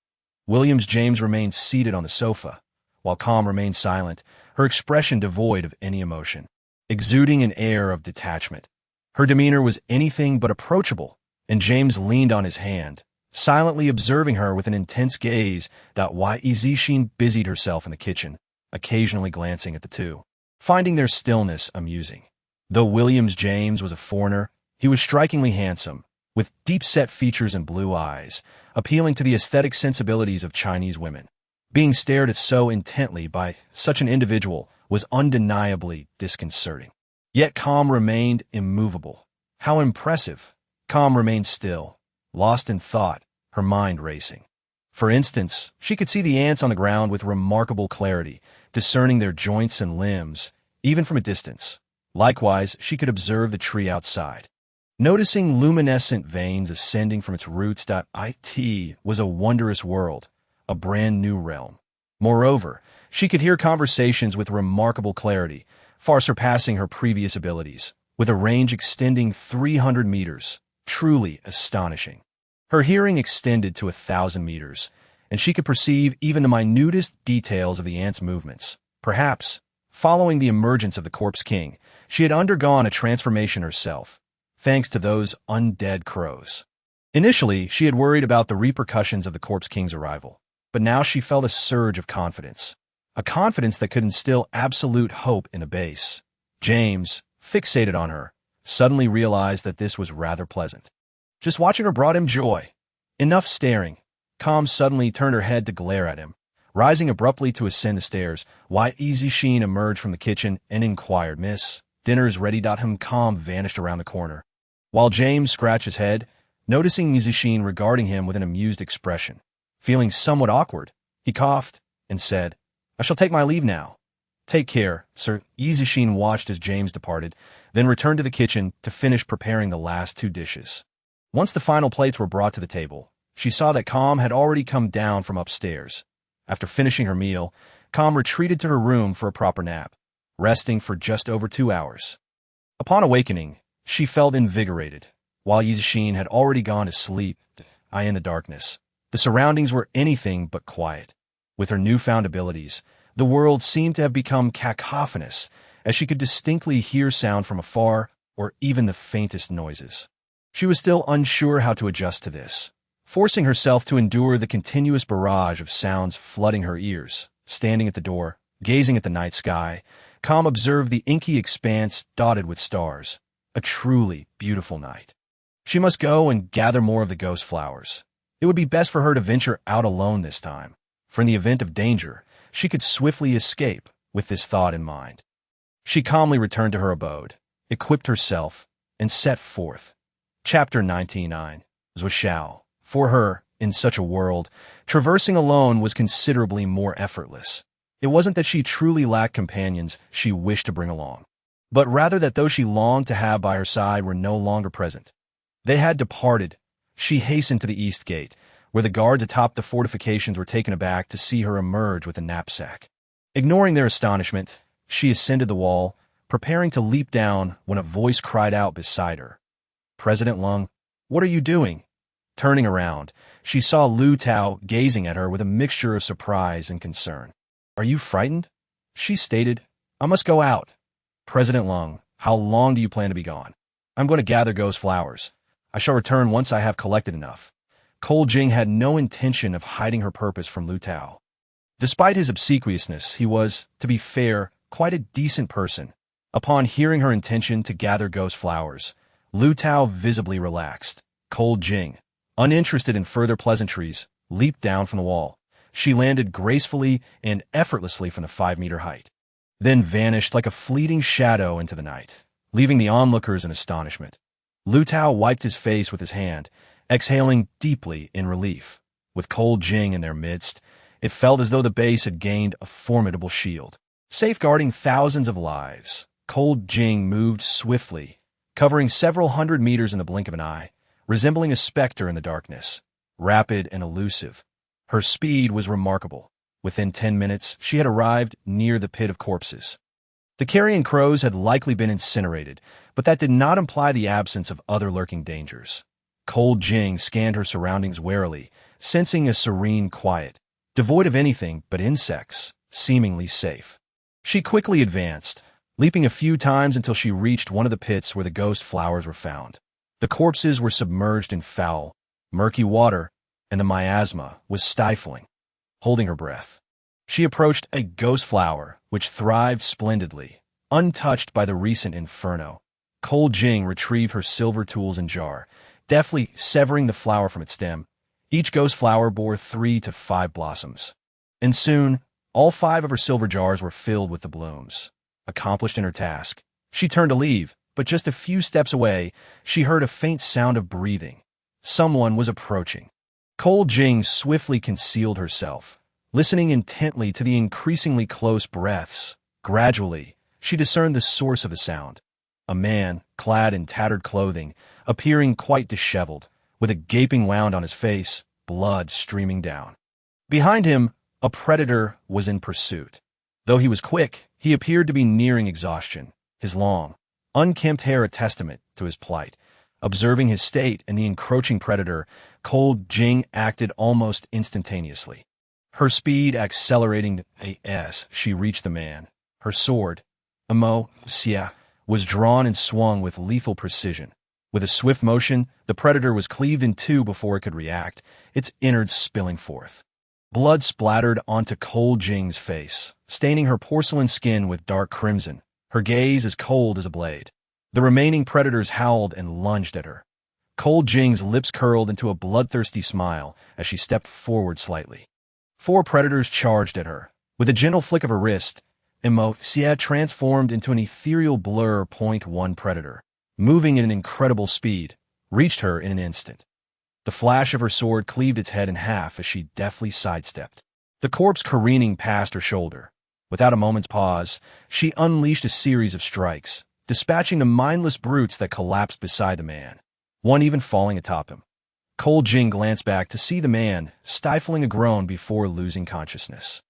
James remained seated on the sofa, while Calm remained silent, her expression devoid of any emotion, exuding an air of detachment. Her demeanor was anything but approachable, and James leaned on his hand, silently observing her with an intense gaze. Yizishin busied herself in the kitchen, occasionally glancing at the two, finding their stillness amusing. Though James was a foreigner, he was strikingly handsome, with deep-set features and blue eyes, appealing to the aesthetic sensibilities of Chinese women. Being stared at so intently by such an individual was undeniably disconcerting. Yet Calm remained immovable. How impressive! Calm remained still, lost in thought, her mind racing. For instance, she could see the ants on the ground with remarkable clarity, discerning their joints and limbs, even from a distance. Likewise, she could observe the tree outside, noticing luminescent veins ascending from its roots. It was a wondrous world, a brand new realm. Moreover, she could hear conversations with remarkable clarity, far surpassing her previous abilities, with a range extending 300 meters, truly astonishing. Her hearing extended to 1,000 meters, and she could perceive even the minutest details of the ants' movements. Perhaps, following the emergence of the Corpse King, she had undergone a transformation herself, thanks to those undead crows. Initially, she had worried about the repercussions of the Corpse King's arrival, but now she felt a surge of confidence, a confidence that could instill absolute hope in the base. James, fixated on her, suddenly realized that this was rather pleasant. Just watching her brought him joy. Enough staring. Calm suddenly turned her head to glare at him, rising abruptly to ascend the stairs. Yizishin emerged from the kitchen and inquired, "Miss, dinner's ready." Calm vanished around the corner, while James scratched his head, noticing Yizishin regarding him with an amused expression. Feeling somewhat awkward, he coughed and said, "I shall take my leave now." "Take care, sir." Yizishin watched as James departed, then returned to the kitchen to finish preparing the last two dishes. Once the final plates were brought to the table, she saw that Calm had already come down from upstairs. After finishing her meal, Calm retreated to her room for a proper nap, resting for just over 2 hours. Upon awakening, she felt invigorated, while Yizishin had already gone to sleep. In the darkness, the surroundings were anything but quiet. With her newfound abilities, the world seemed to have become cacophonous, as she could distinctly hear sound from afar or even the faintest noises. She was still unsure how to adjust to this, forcing herself to endure the continuous barrage of sounds flooding her ears. Standing at the door, gazing at the night sky, Calm observed the inky expanse dotted with stars. A truly beautiful night. She must go and gather more of the ghost flowers. It would be best for her to venture out alone this time, for in the event of danger, she could swiftly escape with this thought in mind. She calmly returned to her abode, equipped herself, and set forth. Chapter 99 was Shao. For her, in such a world, traversing alone was considerably more effortless. It wasn't that she truly lacked companions she wished to bring along, but rather that those she longed to have by her side were no longer present. They had departed. She hastened to the east gate, where the guards atop the fortifications were taken aback to see her emerge with a knapsack. Ignoring their astonishment, she ascended the wall, preparing to leap down when a voice cried out beside her. "President Lung, what are you doing?" Turning around, she saw Lu Tao gazing at her with a mixture of surprise and concern. "Are you frightened?" she stated. "I must go out." "President Lung, how long do you plan to be gone?" "I'm going to gather ghost flowers. I shall return once I have collected enough." Cole Jing had no intention of hiding her purpose from Lu Tao. Despite his obsequiousness, he was, to be fair, quite a decent person. Upon hearing her intention to gather ghost flowers, Lu Tao visibly relaxed. Cole Jing, uninterested in further pleasantries, leaped down from the wall. She landed gracefully and effortlessly from the 5-meter height. then vanished like a fleeting shadow into the night, leaving the onlookers in astonishment. Lu Tao wiped his face with his hand, exhaling deeply in relief. With Cold Jing in their midst, it felt as though the base had gained a formidable shield, safeguarding thousands of lives. Cold Jing moved swiftly, covering several hundred meters in the blink of an eye, resembling a specter in the darkness, rapid and elusive. Her speed was remarkable. Within 10 minutes, she had arrived near the pit of corpses. The carrion crows had likely been incinerated, but that did not imply the absence of other lurking dangers. Cold Jing scanned her surroundings warily, sensing a serene quiet, devoid of anything but insects, seemingly safe. She quickly advanced, leaping a few times until she reached one of the pits where the ghost flowers were found. The corpses were submerged in foul, murky water, and the miasma was stifling. Holding her breath, she approached a ghost flower which thrived splendidly, untouched by the recent inferno. Cold Jing retrieved her silver tools and jar, deftly severing the flower from its stem. Each ghost flower bore 3 to 5 blossoms, and soon all 5 of her silver jars were filled with the blooms. Accomplished in her task, she turned to leave, but just a few steps away, she heard a faint sound of breathing. Someone was approaching. Cold Jing swiftly concealed herself, listening intently to the increasingly close breaths. Gradually, she discerned the source of the sound. A man, clad in tattered clothing, appearing quite disheveled, with a gaping wound on his face, blood streaming down. Behind him, a predator was in pursuit. Though he was quick, he appeared to be nearing exhaustion, his long, unkempt hair a testament to his plight. Observing his state and the encroaching predator, Cold Jing acted almost instantaneously. Her speed accelerating as she reached the man. Her sword, merciless, was drawn and swung with lethal precision. With a swift motion, the predator was cleaved in two before it could react, its innards spilling forth. Blood splattered onto Cold Jing's face, staining her porcelain skin with dark crimson, her gaze as cold as a blade. The remaining predators howled and lunged at her. Cold Jing's lips curled into a bloodthirsty smile as she stepped forward slightly. 4 predators charged at her. With a gentle flick of her wrist, merciless transformed into an ethereal blur. One predator, moving at an incredible speed, reached her in an instant. The flash of her sword cleaved its head in half as she deftly sidestepped, the corpse careening past her shoulder. Without a moment's pause, she unleashed a series of strikes, dispatching the mindless brutes that collapsed beside the man, one even falling atop him. Cold Jing glanced back to see the man, stifling a groan before losing consciousness.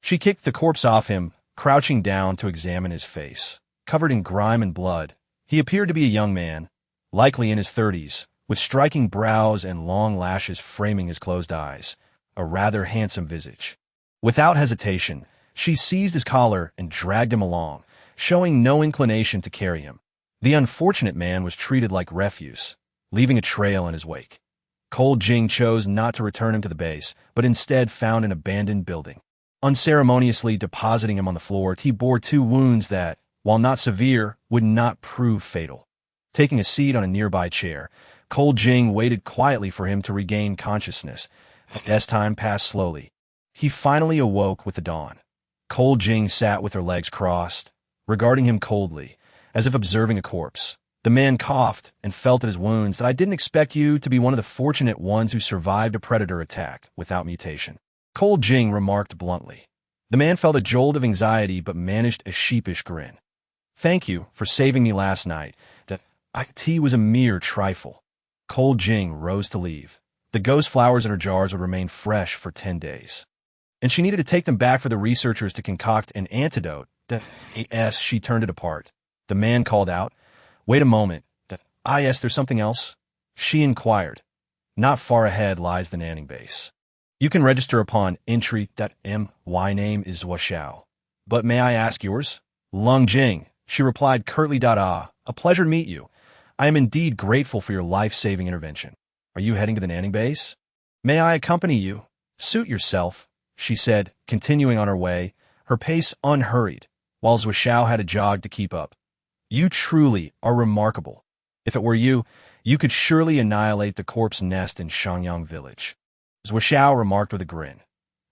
She kicked the corpse off him, crouching down to examine his face. Covered in grime and blood, he appeared to be a young man, likely in his 30s, with striking brows and long lashes framing his closed eyes, a rather handsome visage. Without hesitation, she seized his collar and dragged him along, showing no inclination to carry him. The unfortunate man was treated like refuse, leaving a trail in his wake. Cold Jing chose not to return him to the base, but instead found an abandoned building. Unceremoniously depositing him on the floor, he bore 2 wounds that, while not severe, would not prove fatal. Taking a seat on a nearby chair, Cold Jing waited quietly for him to regain consciousness. As time passed slowly, he finally awoke with the dawn. Cold Jing sat with her legs crossed, regarding him coldly, as if observing a corpse. The man coughed and felt at his wounds. "I didn't expect you to be one of the fortunate ones who survived a predator attack without mutation," Cold Jing remarked bluntly. The man felt a jolt of anxiety but managed a sheepish grin. "Thank you for saving me last night. It was a mere trifle." Cold Jing rose to leave. The ghost flowers in her jars would remain fresh for 10 days, and she needed to take them back for the researchers to concoct an antidote. As she turned it apart, the man called out, "Wait a moment. There's something else?" She inquired. "Not far ahead lies the Nanning base. You can register upon entry. My name is Washao. But may I ask yours?" "Lung Jing," she replied curtly. "A pleasure to meet you. I am indeed grateful for your life-saving intervention. Are you heading to the Nanning base?" "May I accompany you?" "Suit yourself," she said, continuing on her way, her pace unhurried, while Washao had a jog to keep up. "You truly are remarkable. If it were you, you could surely annihilate the corpse nest in Shangyang village," Washao remarked with a grin.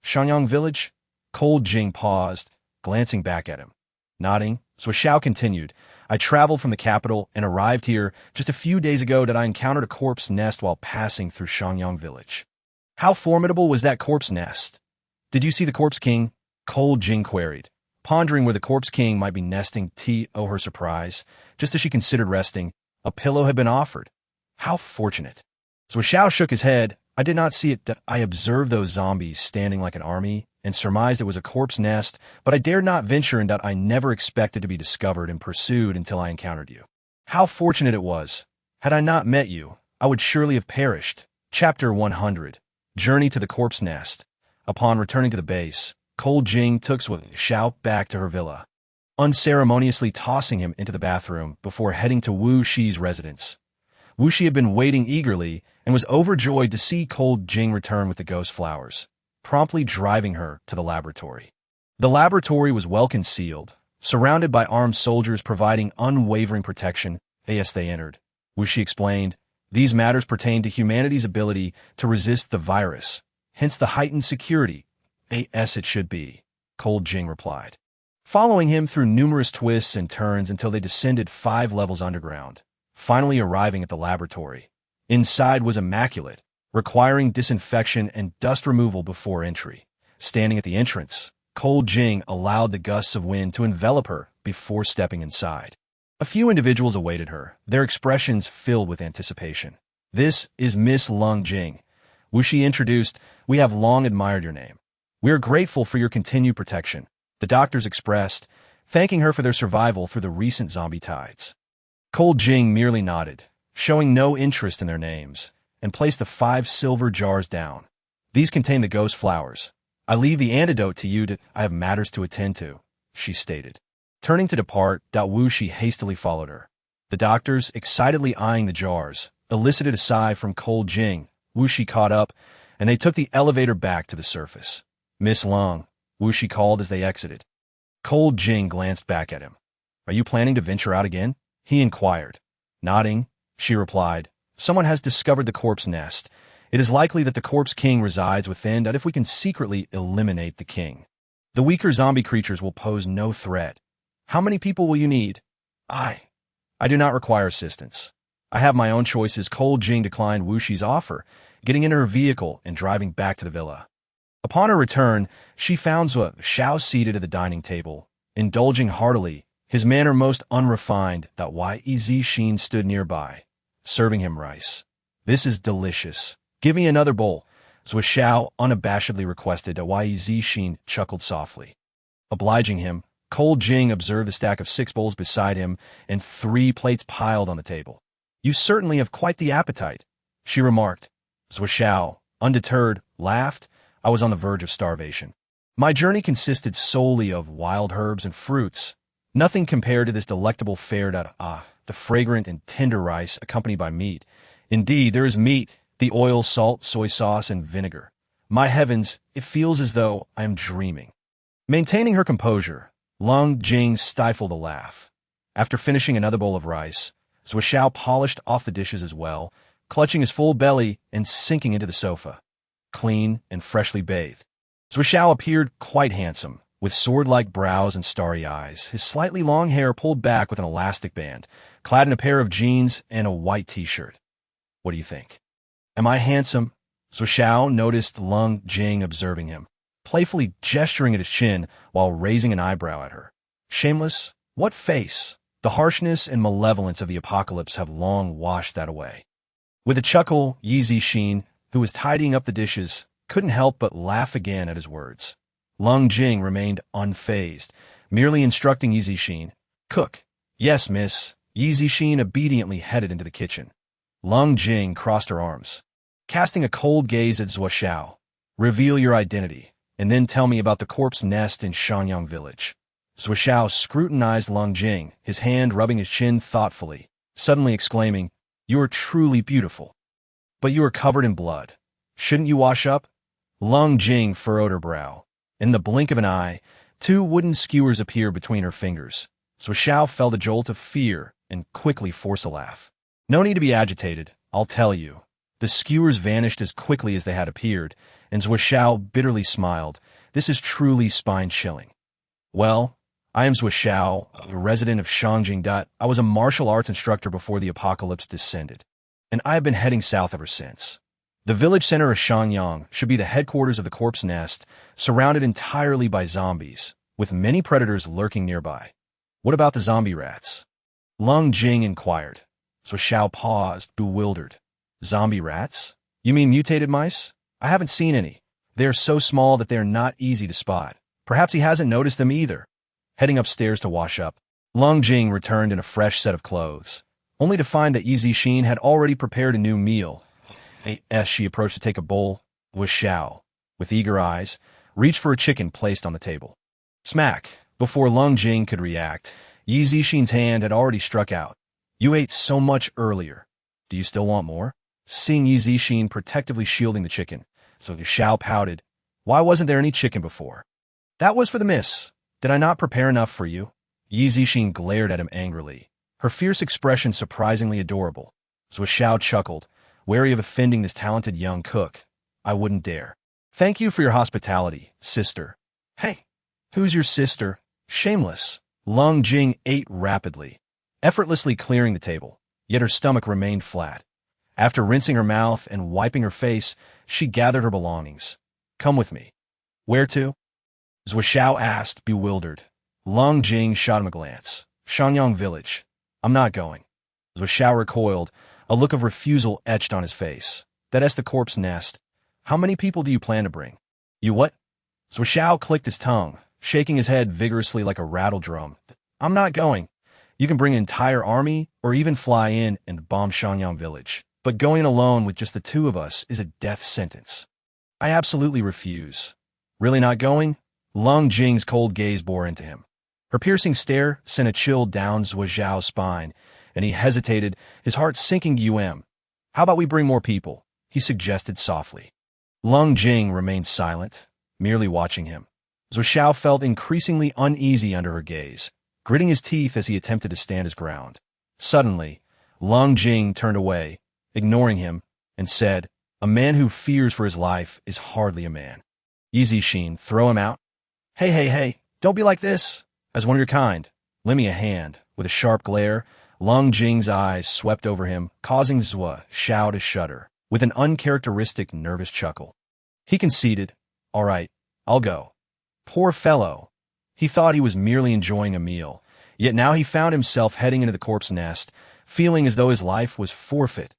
"Shangyang village?" Cold Jing paused, glancing back at him. Nodding, Xiao continued, I traveled from the capital and arrived here just a few days ago that I encountered a corpse nest while passing through Shangyang village. How formidable was that corpse nest? Did you see the corpse king? Cold Jing queried, pondering where the corpse king might be nesting. Her surprise, just as she considered resting, a pillow had been offered. How fortunate. Xiao shook his head. I did not see it. I observed those zombies standing like an army and surmised it was a corpse nest, but I dared not venture in that I never expected to be discovered and pursued until I encountered you. How fortunate it was. Had I not met you, I would surely have perished. Chapter 100. Journey to the Corpse Nest. Upon returning to the base, Cold Jing took Xiao back to her villa, unceremoniously tossing him into the bathroom before heading to Wu Shi's residence. Wu Shi had been waiting eagerly and was overjoyed to see Cold Jing return with the ghost flowers, promptly driving her to the laboratory. The laboratory was well concealed, surrounded by armed soldiers providing unwavering protection as they entered. Wu Shi explained, these matters pertain to humanity's ability to resist the virus, hence the heightened security. It should be, Cold Jing replied, following him through numerous twists and turns until they descended 5 levels underground, finally arriving at the laboratory. Inside was immaculate, requiring disinfection and dust removal before entry. Standing at the entrance, Cold Jing allowed the gusts of wind to envelop her before stepping inside. A few individuals awaited her, their expressions filled with anticipation. This is Miss Lung Jing. Wu Shi introduced, we have long admired your name. We are grateful for your continued protection, the doctors expressed, thanking her for their survival through the recent zombie tides. Cold Jing merely nodded, showing no interest in their names, and placed the 5 silver jars down. These contain the ghost flowers. I leave the antidote to you. I have matters to attend to, she stated. Turning to depart, Wu Shi hastily followed her. The doctors, excitedly eyeing the jars, elicited a sigh from Cold Jing. Wu Shi caught up, and they took the elevator back to the surface. Miss Lung, Wu Shi called as they exited. Cold Jing glanced back at him. Are you planning to venture out again? He inquired. Nodding, she replied, someone has discovered the corpse nest. It is likely that the corpse king resides within, that if we can secretly eliminate the king, the weaker zombie creatures will pose no threat. How many people will you need? I do not require assistance. I have my own choices. Cold Jing declined Wu Shi's offer, getting into her vehicle and driving back to the villa. Upon her return, she found Xiao seated at the dining table, indulging heartily, his manner most unrefined. Yizixin stood nearby, serving him rice. This is delicious. Give me another bowl, Xiao unabashedly requested. Yizixin chuckled softly. Obliging him, Cold Jing observed the stack of 6 bowls beside him and 3 plates piled on the table. You certainly have quite the appetite, she remarked. Xiao, undeterred, laughed. I was on the verge of starvation. My journey consisted solely of wild herbs and fruits. Nothing compared to this delectable fare. The fragrant and tender rice accompanied by meat. Indeed, there is meat, the oil, salt, soy sauce, and vinegar. My heavens, it feels as though I am dreaming. Maintaining her composure, Lung Jing stifled a laugh. After finishing another bowl of rice, Xiao polished off the dishes as well, clutching his full belly and sinking into the sofa. Clean and freshly bathed, Xiao appeared quite handsome, with sword-like brows and starry eyes, his slightly long hair pulled back with an elastic band, clad in a pair of jeans and a white t-shirt. What do you think? Am I handsome? Xiao noticed Lung Jing observing him, playfully gesturing at his chin while raising an eyebrow at her. Shameless? What face? The harshness and malevolence of the apocalypse have long washed that away. With a chuckle, Yizixin, who was tidying up the dishes, couldn't help but laugh again at his words. Lung Jing remained unfazed, merely instructing Yizixin, cook. Yes, miss. Yizixin obediently headed into the kitchen. Lung Jing crossed her arms, casting a cold gaze at Xiao. Reveal your identity, and then tell me about the corpse nest in Shanyang village. Xiao scrutinized Lung Jing, his hand rubbing his chin thoughtfully, suddenly exclaiming, you are truly beautiful. But you are covered in blood. Shouldn't you wash up? Lung Jing furrowed her brow. In the blink of an eye, 2 wooden skewers appeared between her fingers. Xiao felt a jolt of fear and quickly forced a laugh. No need to be agitated, I'll tell you. The skewers vanished as quickly as they had appeared, and Xiao bitterly smiled. This is truly spine-chilling. Well, I am Zhuo Xiao, a resident of Shangjing. I was a martial arts instructor before the apocalypse descended, and I have been heading south ever since. The village center of Shanyang should be the headquarters of the corpse nest, surrounded entirely by zombies, with many predators lurking nearby. What about the zombie rats? Lung Jing inquired. So Xiao paused, bewildered. Zombie rats? You mean mutated mice? I haven't seen any. They are so small that they are not easy to spot. Perhaps he hasn't noticed them either. Heading upstairs to wash up, Lung Jing returned in a fresh set of clothes, only to find that Yi Zixin had already prepared a new meal. As she approached to take a bowl, was Xiao, with eager eyes, reached for a chicken placed on the table. Smack! Before Lung Jing could react, Yi Zixin's hand had already struck out. You ate so much earlier. Do you still want more? Seeing Yi Zixin protectively shielding the chicken, so Xiao pouted. Why wasn't there any chicken before? That was for the miss. Did I not prepare enough for you? Yi Zixin glared at him angrily, her fierce expression surprisingly adorable. So Xiao chuckled, wary of offending this talented young cook. I wouldn't dare. Thank you for your hospitality, sister. Hey, who's your sister? Shameless. Lung Jing ate rapidly, effortlessly clearing the table, yet her stomach remained flat. After rinsing her mouth and wiping her face, she gathered her belongings. Come with me. Where to? Zhuo Xiao asked, bewildered. Lung Jing shot him a glance. Shanyang village. I'm not going. Zhuo Xiao recoiled, a look of refusal etched on his face. That's the corpse nest. How many people do you plan to bring? You what? Zhuo Xiao clicked his tongue, shaking his head vigorously like a rattle drum. I'm not going. You can bring an entire army, or even fly in and bomb Shanyang village. But going alone with just the two of us is a death sentence. I absolutely refuse. Really not going? Lung Jing's cold gaze bore into him. Her piercing stare sent a chill down Zhuo Xiao's spine, and he hesitated, his heart sinking. How about we bring more people? He suggested softly. Lung Jing remained silent, merely watching him. Zhuo Xiao felt increasingly uneasy under her gaze, gritting his teeth as he attempted to stand his ground. Suddenly, Lung Jing turned away, ignoring him, and said, A man who fears for his life is hardly a man. Yi Zixin, throw him out. Hey, don't be like this. As one of your kind, lend me a hand. With a sharp glare, Lung Jing's eyes swept over him, causing Zhuo Xiao to shudder, with an uncharacteristic nervous chuckle. He conceded, All right, I'll go. Poor fellow. He thought he was merely enjoying a meal, yet now he found himself heading into the corpse nest, feeling as though his life was forfeit.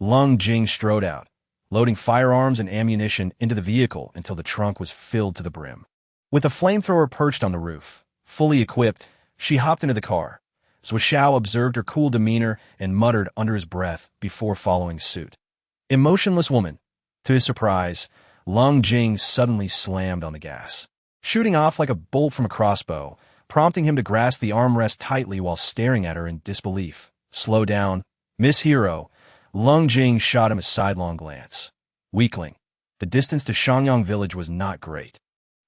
Lung Jing strode out, loading firearms and ammunition into the vehicle until the trunk was filled to the brim. With a flamethrower perched on the roof, fully equipped, she hopped into the car. Zhuo Xiao observed her cool demeanor and muttered under his breath before following suit. Emotionless woman. To his surprise, Lung Jing suddenly slammed on the gas, shooting off like a bolt from a crossbow, prompting him to grasp the armrest tightly while staring at her in disbelief. Slow down. Miss Hero. Lung Jing shot him a sidelong glance. Weakling. The distance to Shanyang village was not great,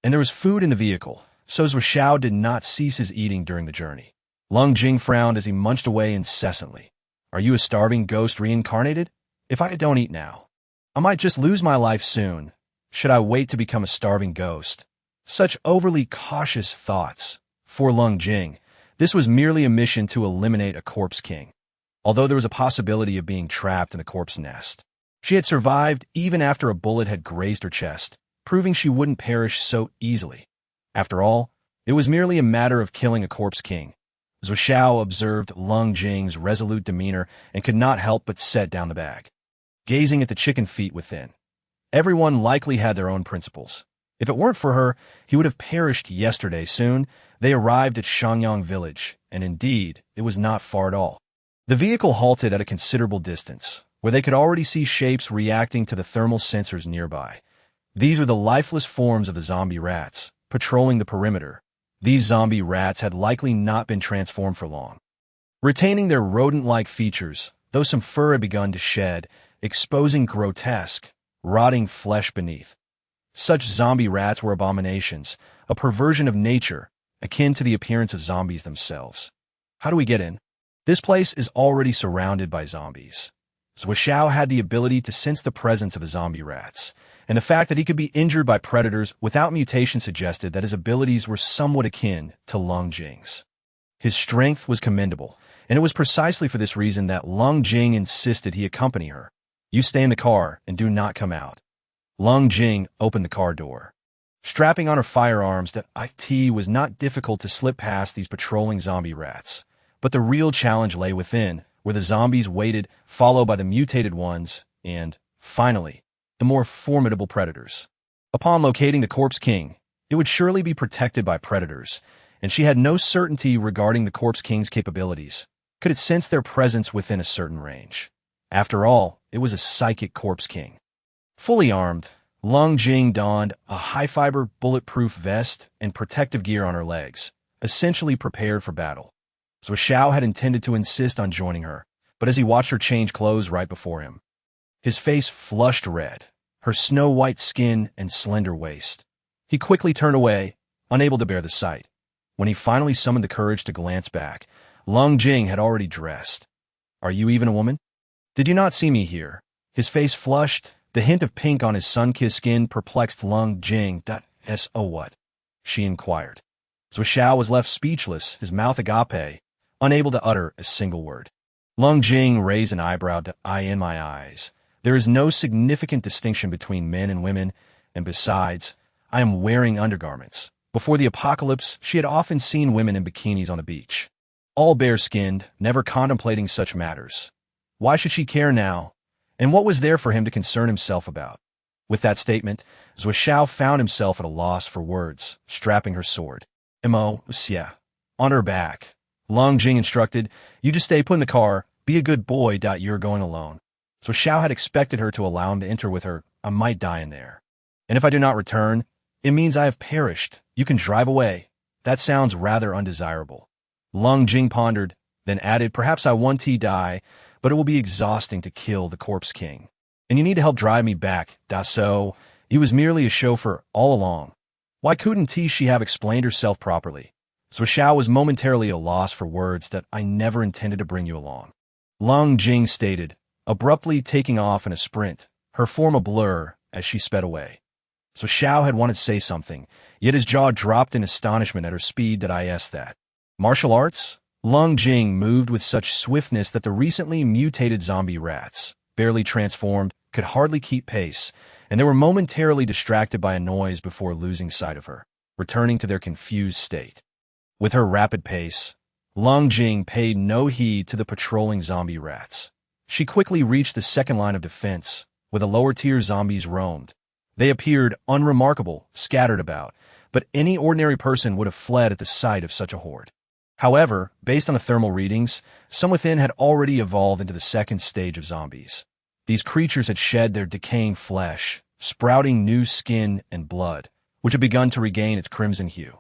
and there was food in the vehicle, so Zhuo Xiao did not cease his eating during the journey. Lung Jing frowned as he munched away incessantly. Are you a starving ghost reincarnated? If I don't eat now, I might just lose my life soon. Should I wait to become a starving ghost? Such overly cautious thoughts. For Lung Jing, this was merely a mission to eliminate a corpse king. Although there was a possibility of being trapped in the corpse nest, she had survived even after a bullet had grazed her chest, proving she wouldn't perish so easily. After all, it was merely a matter of killing a corpse king. Zhuo Xiao observed Lung Jing's resolute demeanor and could not help but set down the bag, gazing at the chicken feet within. Everyone likely had their own principles. If it weren't for her, he would have perished yesterday. Soon, they arrived at Shanyang village, and indeed, it was not far at all. The vehicle halted at a considerable distance, where they could already see shapes reacting to the thermal sensors nearby. These were the lifeless forms of the zombie rats, patrolling the perimeter. These zombie rats had likely not been transformed for long, retaining their rodent-like features, though some fur had begun to shed, exposing grotesque, rotting flesh beneath. Such zombie rats were abominations, a perversion of nature, akin to the appearance of zombies themselves. How do we get in? This place is already surrounded by zombies. Zhuo Xiao had the ability to sense the presence of the zombie rats, and the fact that he could be injured by predators without mutation suggested that his abilities were somewhat akin to Lung Jing's. His strength was commendable, and it was precisely for this reason that Lung Jing insisted he accompany her. "You stay in the car and do not come out." Lung Jing opened the car door. Strapping on her firearms, that it was not difficult to slip past these patrolling zombie rats. But the real challenge lay within, where the zombies waited, followed by the mutated ones, and, finally, the more formidable predators. Upon locating the Corpse King, it would surely be protected by predators, and she had no certainty regarding the Corpse King's capabilities. Could it sense their presence within a certain range? After all, it was a psychic Corpse King. Fully armed, Lung Jing donned a high-fiber, bulletproof vest and protective gear on her legs, essentially prepared for battle. Zhou Xiao had intended to insist on joining her, but as he watched her change clothes right before him, his face flushed red, her snow-white skin and slender waist. He quickly turned away, unable to bear the sight. When he finally summoned the courage to glance back, Lung Jing had already dressed. "Are you even a woman? Did you not see me here?" His face flushed. The hint of pink on his sun-kissed skin perplexed Lung Jing. "So what?" she inquired. Zhou Xiao was left speechless, his mouth agape, unable to utter a single word. Lung Jing raised an eyebrow. "In my eyes, there is no significant distinction between men and women, and besides, I am wearing undergarments." Before the apocalypse, she had often seen women in bikinis on the beach, all bare-skinned, never contemplating such matters. Why should she care now? And what was there for him to concern himself about? With that statement, Zhou Xiao found himself at a loss for words, strapping her sword. On her back. Lung Jing instructed, "You just stay put in the car, be a good boy. You're going alone." Zhou Xiao had expected her to allow him to enter with her. "I might die in there. And if I do not return, it means I have perished. You can drive away." That sounds rather undesirable. Lung Jing pondered, then added, "Perhaps I want to die, but it will be exhausting to kill the Corpse King. And you need to help drive me back. So, he was merely a chauffeur all along." Why couldn't she have explained herself properly? Zhou Xiao was momentarily at a loss for words. "I never intended to bring you along," Lung Jing stated, abruptly taking off in a sprint, her form a blur as she sped away. Zhou Xiao had wanted to say something, yet his jaw dropped in astonishment at her speed. That martial arts? Lung Jing moved with such swiftness that the recently mutated zombie rats, barely transformed, could hardly keep pace, and they were momentarily distracted by a noise before losing sight of her, returning to their confused state. With her rapid pace, Lung Jing paid no heed to the patrolling zombie rats. She quickly reached the second line of defense, where the lower-tier zombies roamed. They appeared unremarkable, scattered about, but any ordinary person would have fled at the sight of such a horde. However, based on the thermal readings, some within had already evolved into the second stage of zombies. These creatures had shed their decaying flesh, sprouting new skin and blood, which had begun to regain its crimson hue.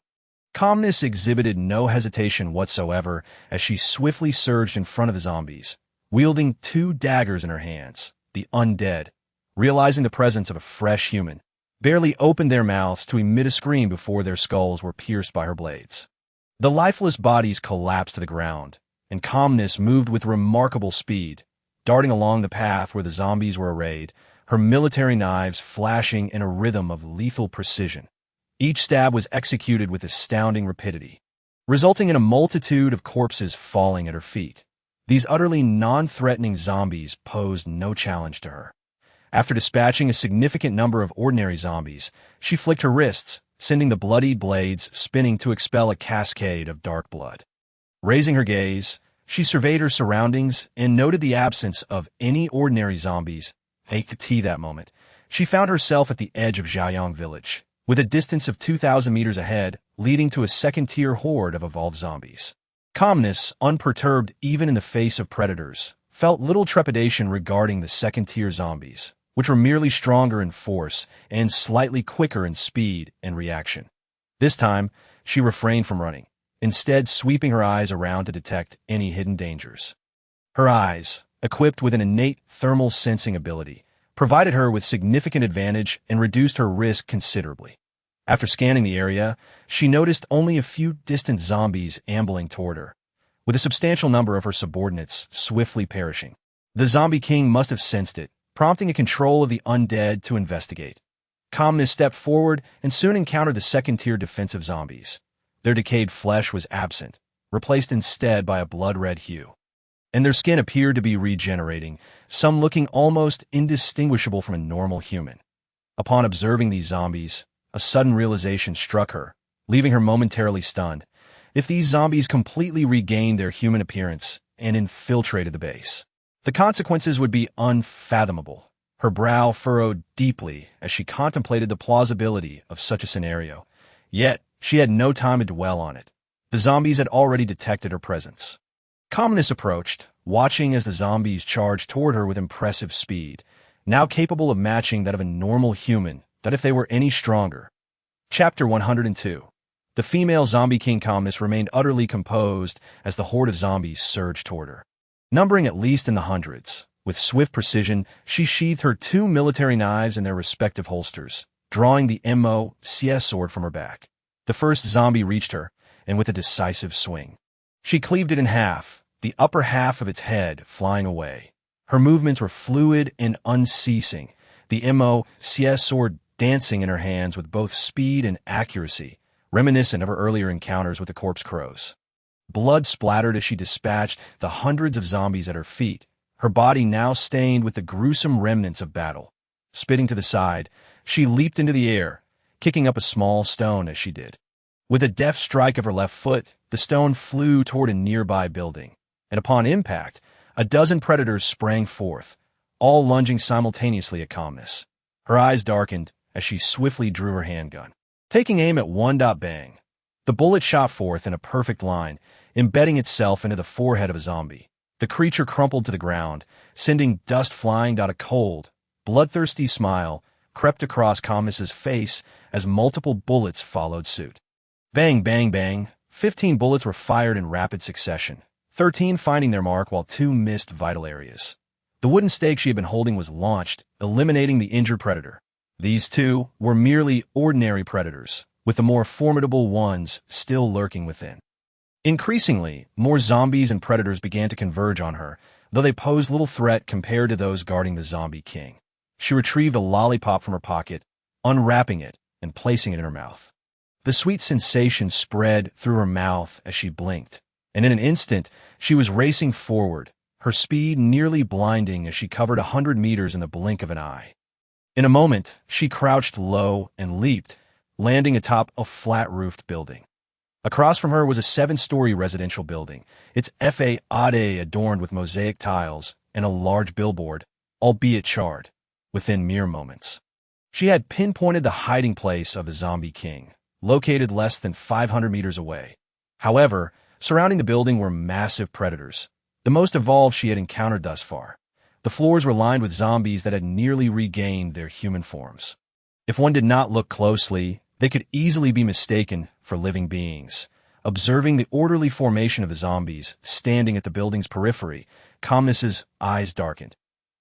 Calmness exhibited no hesitation whatsoever as she swiftly surged in front of the zombies, wielding 2 daggers in her hands. The undead, realizing the presence of a fresh human, barely opened their mouths to emit a scream before their skulls were pierced by her blades. The lifeless bodies collapsed to the ground, and Calmness moved with remarkable speed, darting along the path where the zombies were arrayed, her military knives flashing in a rhythm of lethal precision. Each stab was executed with astounding rapidity, resulting in a multitude of corpses falling at her feet. These utterly non-threatening zombies posed no challenge to her. After dispatching a significant number of ordinary zombies, she flicked her wrists, sending the bloodied blades spinning to expel a cascade of dark blood. Raising her gaze, she surveyed her surroundings and noted the absence of any ordinary zombies. That moment, she found herself at the edge of Xiaoyang village, with a distance of 2,000 meters ahead, leading to a second-tier horde of evolved zombies. Calmness, unperturbed even in the face of predators, felt little trepidation regarding the second-tier zombies, which were merely stronger in force and slightly quicker in speed and reaction. This time, she refrained from running, instead sweeping her eyes around to detect any hidden dangers. Her eyes, equipped with an innate thermal sensing ability, provided her with significant advantage and reduced her risk considerably. After scanning the area, she noticed only a few distant zombies ambling toward her, with a substantial number of her subordinates swiftly perishing. The Zombie King must have sensed it, prompting a control of the undead to investigate. Calmness stepped forward and soon encountered the second-tier defensive zombies. Their decayed flesh was absent, replaced instead by a blood-red hue. And their skin appeared to be regenerating, some looking almost indistinguishable from a normal human. Upon observing these zombies, a sudden realization struck her, leaving her momentarily stunned. If these zombies completely regained their human appearance and infiltrated the base, the consequences would be unfathomable. Her brow furrowed deeply as she contemplated the plausibility of such a scenario. Yet, she had no time to dwell on it. The zombies had already detected her presence. Calmness approached, watching as the zombies charged toward her with impressive speed, now capable of matching that of a normal human, that if they were any stronger. Chapter 102. The female zombie king Calmness remained utterly composed as the horde of zombies surged toward her. Numbering at least in the hundreds, with swift precision, she sheathed her two military knives in their respective holsters, drawing the merciless sword from her back. The first zombie reached her, and with a decisive swing, she cleaved it in half, the upper half of its head flying away. Her movements were fluid and unceasing, the merciless sword dancing in her hands with both speed and accuracy, reminiscent of her earlier encounters with the corpse crows. Blood splattered as she dispatched the hundreds of zombies at her feet, her body now stained with the gruesome remnants of battle. Spitting to the side, she leaped into the air, kicking up a small stone as she did. With a deft strike of her left foot, the stone flew toward a nearby building, and upon impact, a dozen predators sprang forth, all lunging simultaneously at Calmness. Her eyes darkened as she swiftly drew her handgun. Taking aim at one, bang. The bullet shot forth in a perfect line, embedding itself into the forehead of a zombie. The creature crumpled to the ground, sending dust flying. A cold, bloodthirsty smile crept across Calmness's face as multiple bullets followed suit. Bang, bang, bang. 15 bullets were fired in rapid succession, 13 finding their mark while 2 missed vital areas. The wooden stake she had been holding was launched, eliminating the injured predator. These two were merely ordinary predators, with the more formidable ones still lurking within. Increasingly, more zombies and predators began to converge on her, though they posed little threat compared to those guarding the zombie king. She retrieved a lollipop from her pocket, unwrapping it and placing it in her mouth. The sweet sensation spread through her mouth as she blinked, and in an instant, she was racing forward, her speed nearly blinding as she covered 100 meters in the blink of an eye. In a moment, she crouched low and leaped, landing atop a flat-roofed building. Across from her was a 7-story residential building, its facade adorned with mosaic tiles and a large billboard, albeit charred, within mere moments. She had pinpointed the hiding place of the zombie king, located less than 500 meters away. However, surrounding the building were massive predators, the most evolved she had encountered thus far. The floors were lined with zombies that had nearly regained their human forms. If one did not look closely, they could easily be mistaken for living beings. Observing the orderly formation of the zombies standing at the building's periphery, Calmness's eyes darkened.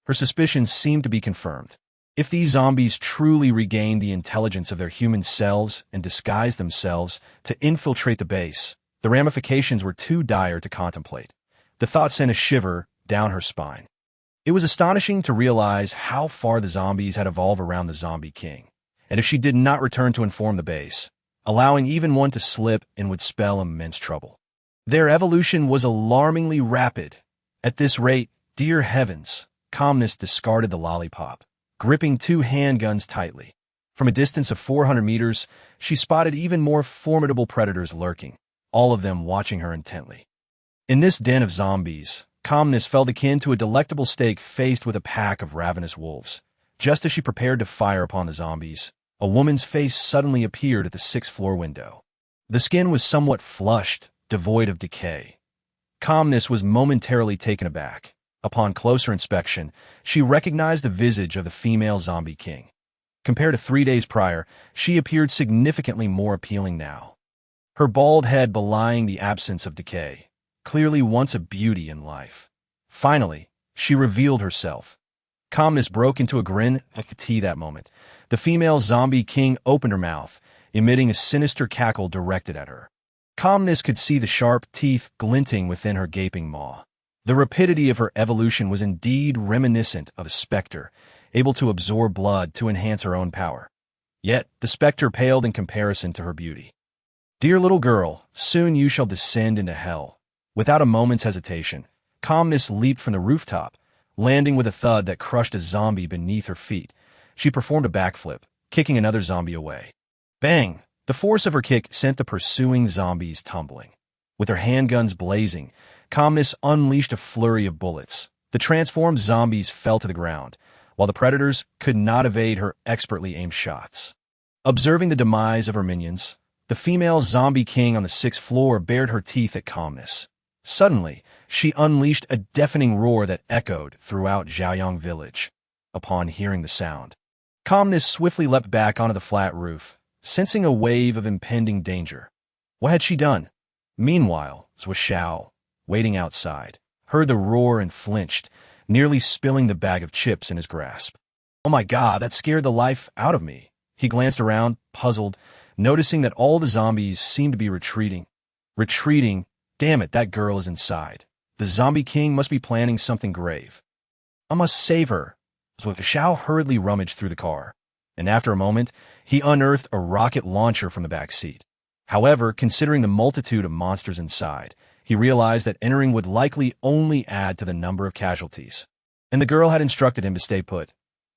Her suspicions seemed to be confirmed. If these zombies truly regained the intelligence of their human selves and disguised themselves to infiltrate the base, the ramifications were too dire to contemplate. The thought sent a shiver down her spine. It was astonishing to realize how far the zombies had evolved around the zombie king, and if she did not return to inform the base, allowing even one to slip and would spell immense trouble. Their evolution was alarmingly rapid. At this rate, dear heavens, Calmness discarded the lollipop, gripping 2 handguns tightly. From a distance of 400 meters, she spotted even more formidable predators lurking, all of them watching her intently. In this den of zombies, Calmness felt akin to a delectable steak faced with a pack of ravenous wolves. Just as she prepared to fire upon the zombies, a woman's face suddenly appeared at the 6th-floor window. The skin was somewhat flushed, devoid of decay. Calmness was momentarily taken aback. Upon closer inspection, she recognized the visage of the female zombie king. Compared to 3 days prior, she appeared significantly more appealing now. Her bald head belying the absence of decay, clearly once a beauty in life. Finally, she revealed herself. Calmness broke into a grin at that moment. The female zombie king opened her mouth, emitting a sinister cackle directed at her. Calmness could see the sharp teeth glinting within her gaping maw. The rapidity of her evolution was indeed reminiscent of a specter, able to absorb blood to enhance her own power. Yet the specter paled in comparison to her beauty. "Dear little girl, soon you shall descend into hell." Without a moment's hesitation, Calmness leaped from the rooftop, landing with a thud that crushed a zombie beneath her feet. She performed a backflip, kicking another zombie away. Bang! The force of her kick sent the pursuing zombies tumbling. With her handguns blazing, Calmness unleashed a flurry of bullets. The transformed zombies fell to the ground, while the predators could not evade her expertly aimed shots. Observing the demise of her minions, the female zombie king on the 6th floor bared her teeth at Calmness. Suddenly, she unleashed a deafening roar that echoed throughout Zhaoyang village. Upon hearing the sound, Calmness swiftly leapt back onto the flat roof, sensing a wave of impending danger. What had she done? Meanwhile, Zhou Xiao, waiting outside, heard the roar and flinched, nearly spilling the bag of chips in his grasp. "Oh my God, that scared the life out of me." He glanced around, puzzled, noticing that all the zombies seemed to be retreating. Retreating? Damn it, that girl is inside. The zombie king must be planning something grave. "I must save her." Zhou Xiao hurriedly rummaged through the car, and after a moment, he unearthed a rocket launcher from the back seat. However, considering the multitude of monsters inside, he realized that entering would likely only add to the number of casualties. And the girl had instructed him to stay put.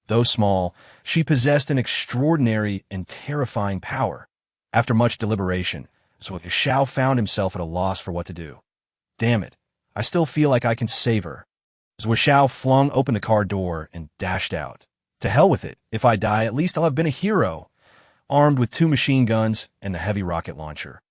Though small, she possessed an extraordinary and terrifying power. After much deliberation, Zhou Xiao found himself at a loss for what to do. Damn it, I still feel like I can save her. Zhou Xiao flung open the car door and dashed out. To hell with it. If I die, at least I'll have been a hero. Armed with 2 machine guns and the heavy rocket launcher,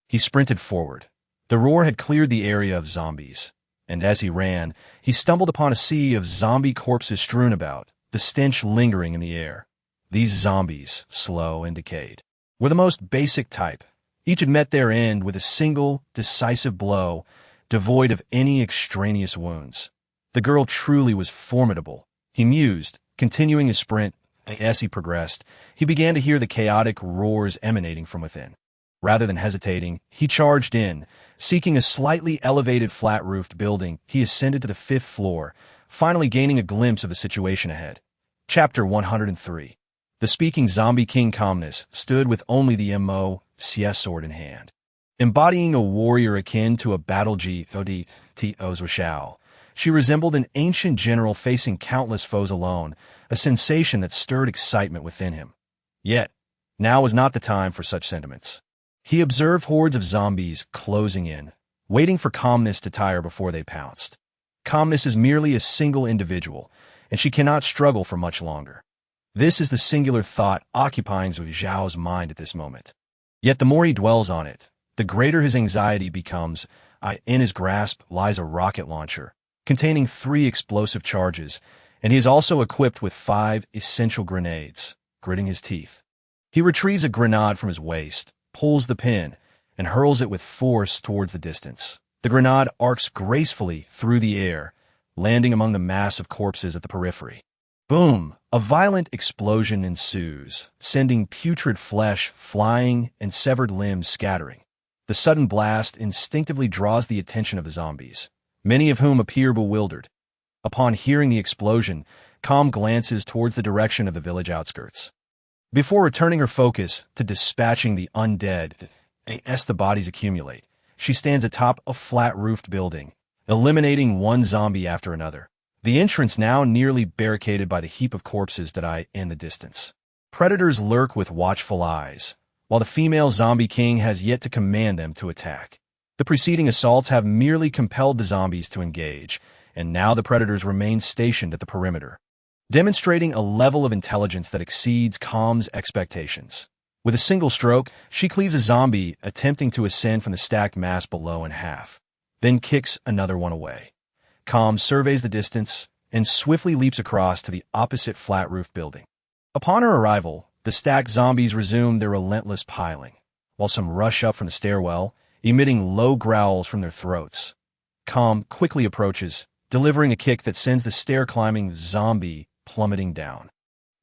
he sprinted forward. The roar had cleared the area of zombies, and as he ran, he stumbled upon a sea of zombie corpses strewn about, the stench lingering in the air. These zombies, slow and decayed, were the most basic type. Each had met their end with a single, decisive blow, devoid of any extraneous wounds. The girl truly was formidable, he mused, continuing his sprint. As he progressed, he began to hear the chaotic roars emanating from within. Rather than hesitating, he charged in. Seeking a slightly elevated flat-roofed building, he ascended to the 5th floor, finally gaining a glimpse of the situation ahead. Chapter 103. The speaking zombie king Calmness stood with only the Mo.CS sword in hand. Embodying a warrior akin to a battle G.O.D. Zhou Xiao, she resembled an ancient general facing countless foes alone, a sensation that stirred excitement within him. Yet, now was not the time for such sentiments. He observed hordes of zombies closing in, waiting for Calmness to tire before they pounced. Calmness is merely a single individual, and she cannot struggle for much longer. This is the singular thought occupying Zhou Xiao's mind at this moment. Yet the more he dwells on it, the greater his anxiety becomes. In his grasp lies a rocket launcher, containing 3 explosive charges, and he is also equipped with 5 essential grenades. Gritting his teeth, he retrieves a grenade from his waist, pulls the pin, and hurls it with force towards the distance. The grenade arcs gracefully through the air, landing among the mass of corpses at the periphery. Boom! A violent explosion ensues, sending putrid flesh flying and severed limbs scattering. The sudden blast instinctively draws the attention of the zombies, many of whom appear bewildered. Upon hearing the explosion, Calm glances towards the direction of the village outskirts. Before returning her focus to dispatching the undead, as the bodies accumulate, she stands atop a flat-roofed building, eliminating one zombie after another. The entrance now nearly barricaded by the heap of corpses that lie in the distance. Predators lurk with watchful eyes, while the female zombie king has yet to command them to attack. The preceding assaults have merely compelled the zombies to engage, and now the predators remain stationed at the perimeter, demonstrating a level of intelligence that exceeds Calm's expectations. With a single stroke, she cleaves a zombie attempting to ascend from the stacked mass below in half, then kicks another one away. Calm surveys the distance and swiftly leaps across to the opposite flat-roofed building. Upon her arrival, the stacked zombies resume their relentless piling, while some rush up from the stairwell, emitting low growls from their throats. Calm quickly approaches, delivering a kick that sends the stair-climbing zombie plummeting down.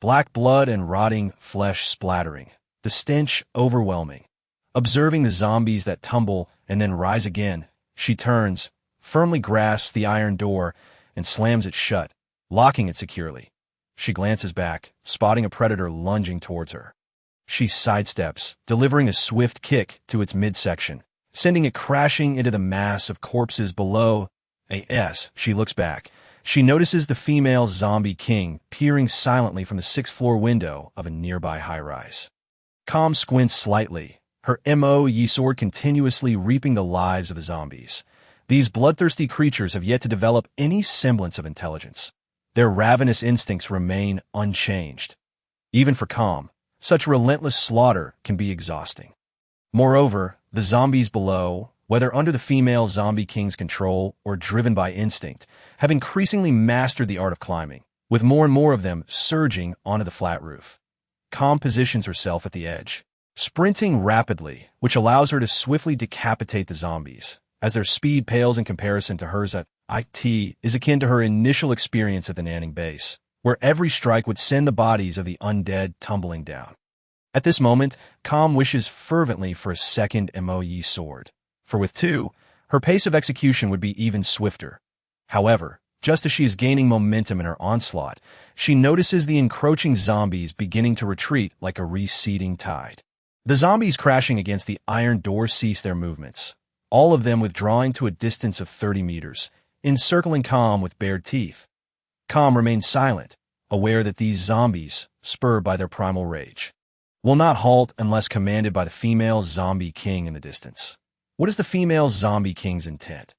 Black blood and rotting flesh splattering, the stench overwhelming. Observing the zombies that tumble and then rise again, she turns, firmly grasps the iron door, and slams it shut, locking it securely. She glances back, spotting a predator lunging towards her. She sidesteps, delivering a swift kick to its midsection, sending it crashing into the mass of corpses below. As she looks back, she notices the female zombie king peering silently from the sixth-floor window of a nearby high-rise. Calm squints slightly, her MOE sword continuously reaping the lives of the zombies. These bloodthirsty creatures have yet to develop any semblance of intelligence. Their ravenous instincts remain unchanged. Even for Calm, such relentless slaughter can be exhausting. Moreover, the zombies below, whether under the female zombie king's control or driven by instinct, have increasingly mastered the art of climbing, with more and more of them surging onto the flat roof. Calm positions herself at the edge, sprinting rapidly, which allows her to swiftly decapitate the zombies, as their speed pales in comparison to hers. It is akin to her initial experience at the Nanning base, where every strike would send the bodies of the undead tumbling down. At this moment, Calm wishes fervently for a second MOE sword, for with two, her pace of execution would be even swifter. However, just as she is gaining momentum in her onslaught, she notices the encroaching zombies beginning to retreat like a receding tide. The zombies crashing against the iron door cease their movements, all of them withdrawing to a distance of 30 meters, encircling Calm with bared teeth. Calm remains silent, aware that these zombies, spurred by their primal rage, will not halt unless commanded by the female zombie king in the distance. What is the female zombie king's intent?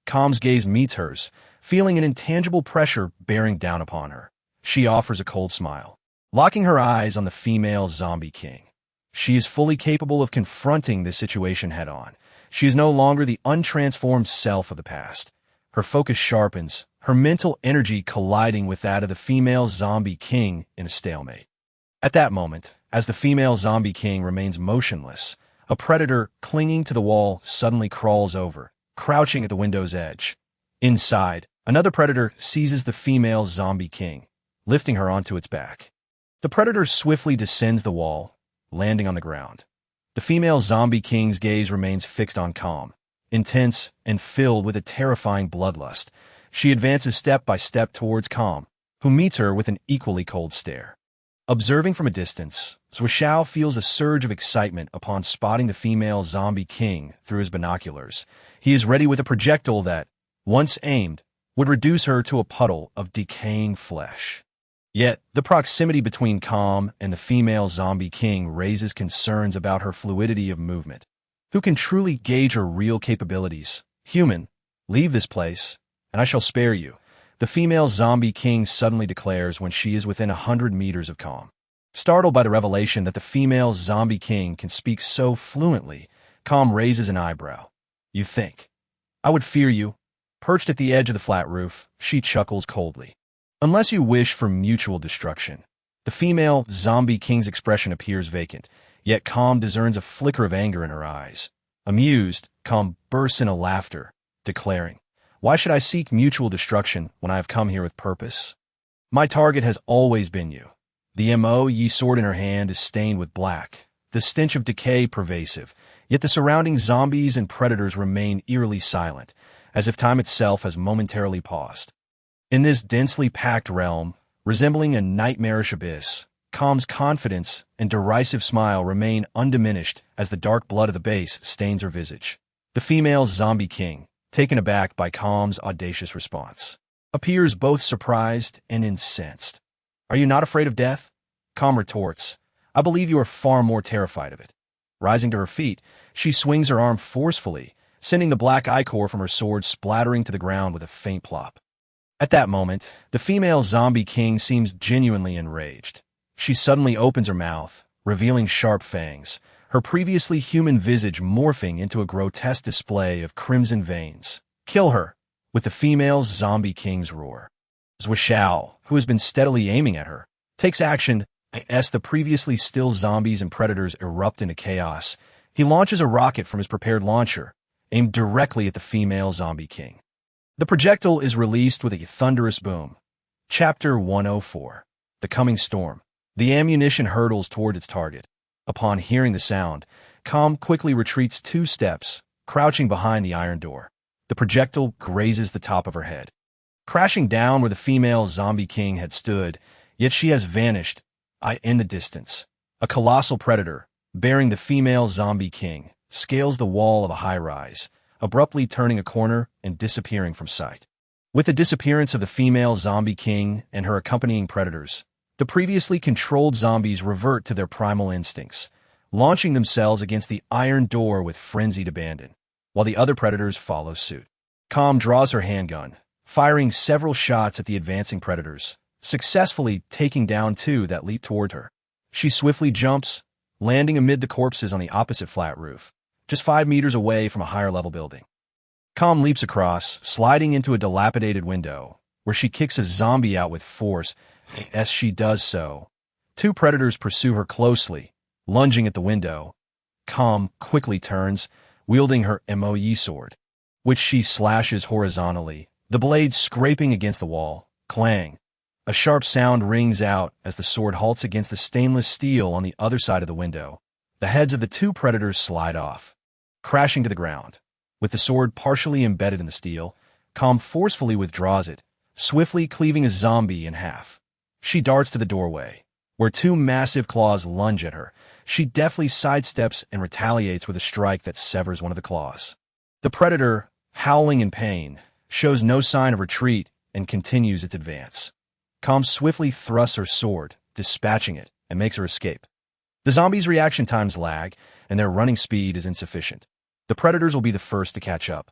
Calm's gaze meets hers, feeling an intangible pressure bearing down upon her. She offers a cold smile, locking her eyes on the female zombie king. She is fully capable of confronting this situation head-on. She is no longer the untransformed self of the past. Her focus sharpens, her mental energy colliding with that of the female zombie king in a stalemate. At that moment, as the female zombie king remains motionless, a predator clinging to the wall suddenly crawls over, crouching at the window's edge. Inside, another predator seizes the female zombie king, lifting her onto its back. The predator swiftly descends the wall, landing on the ground. The female zombie king's gaze remains fixed on Calm, intense and filled with a terrifying bloodlust. She advances step by step towards Calm, who meets her with an equally cold stare. Observing from a distance, Zhuoxiao feels a surge of excitement upon spotting the female zombie king through his binoculars. He is ready with a projectile that, once aimed, would reduce her to a puddle of decaying flesh. Yet, the proximity between Calm and the female zombie king raises concerns about her fluidity of movement. Who can truly gauge her real capabilities? Human, leave this place, and I shall spare you, the female zombie king suddenly declares when she is within 100 meters of Calm. Startled by the revelation that the female zombie king can speak so fluently, Calm raises an eyebrow. You think I would fear you? Perched at the edge of the flat roof, she chuckles coldly. Unless you wish for mutual destruction. The female zombie king's expression appears vacant, yet Calm discerns a flicker of anger in her eyes. Amused, Calm bursts into laughter, declaring, "Why should I seek mutual destruction when I have come here with purpose? My target has always been you." The MOE sword in her hand is stained with black, the stench of decay pervasive, yet the surrounding zombies and predators remain eerily silent, as if time itself has momentarily paused. In this densely packed realm, resembling a nightmarish abyss, Calm's confidence and derisive smile remain undiminished as the dark blood of the base stains her visage. The female zombie king, taken aback by Calm's audacious response, appears both surprised and incensed. "Are you not afraid of death?" Calm retorts, "I believe you are far more terrified of it." Rising to her feet, she swings her arm forcefully, sending the black ichor from her sword splattering to the ground with a faint plop. At that moment, the female zombie king seems genuinely enraged. She suddenly opens her mouth, revealing sharp fangs, her previously human visage morphing into a grotesque display of crimson veins. "Kill her!" with the female zombie king's roar. Zhuoxiao, who has been steadily aiming at her, takes action as the previously still zombies and predators erupt into chaos. He launches a rocket from his prepared launcher, aimed directly at the female zombie king. The projectile is released with a thunderous boom. Chapter 104. The Coming Storm. The ammunition hurtles toward its target. Upon hearing the sound, Calm quickly retreats 2 steps, crouching behind the iron door. The projectile grazes the top of her head, crashing down where the female zombie king had stood, yet she has vanished in the distance. A colossal predator, bearing the female zombie king, scales the wall of a high-rise, abruptly turning a corner and disappearing from sight. With the disappearance of the female zombie king and her accompanying predators, the previously controlled zombies revert to their primal instincts, launching themselves against the iron door with frenzied abandon, while the other predators follow suit. Calm draws her handgun, firing several shots at the advancing predators, successfully taking down two that leap toward her. She swiftly jumps, landing amid the corpses on the opposite flat roof, just 5 meters away from a higher-level building. Calm leaps across, sliding into a dilapidated window, where she kicks a zombie out with force. As she does so, two predators pursue her closely, lunging at the window. Calm quickly turns, wielding her MOE sword, which she slashes horizontally, the blade scraping against the wall. Clang! A sharp sound rings out as the sword halts against the stainless steel on the other side of the window. The heads of the two predators slide off, crashing to the ground. With the sword partially embedded in the steel, Calm forcefully withdraws it, swiftly cleaving a zombie in half. She darts to the doorway, where two massive claws lunge at her. She deftly sidesteps and retaliates with a strike that severs one of the claws. The predator, howling in pain, shows no sign of retreat and continues its advance. Calm swiftly thrusts her sword, dispatching it, and makes her escape. The zombies' reaction times lag, and their running speed is insufficient. The predators will be the first to catch up.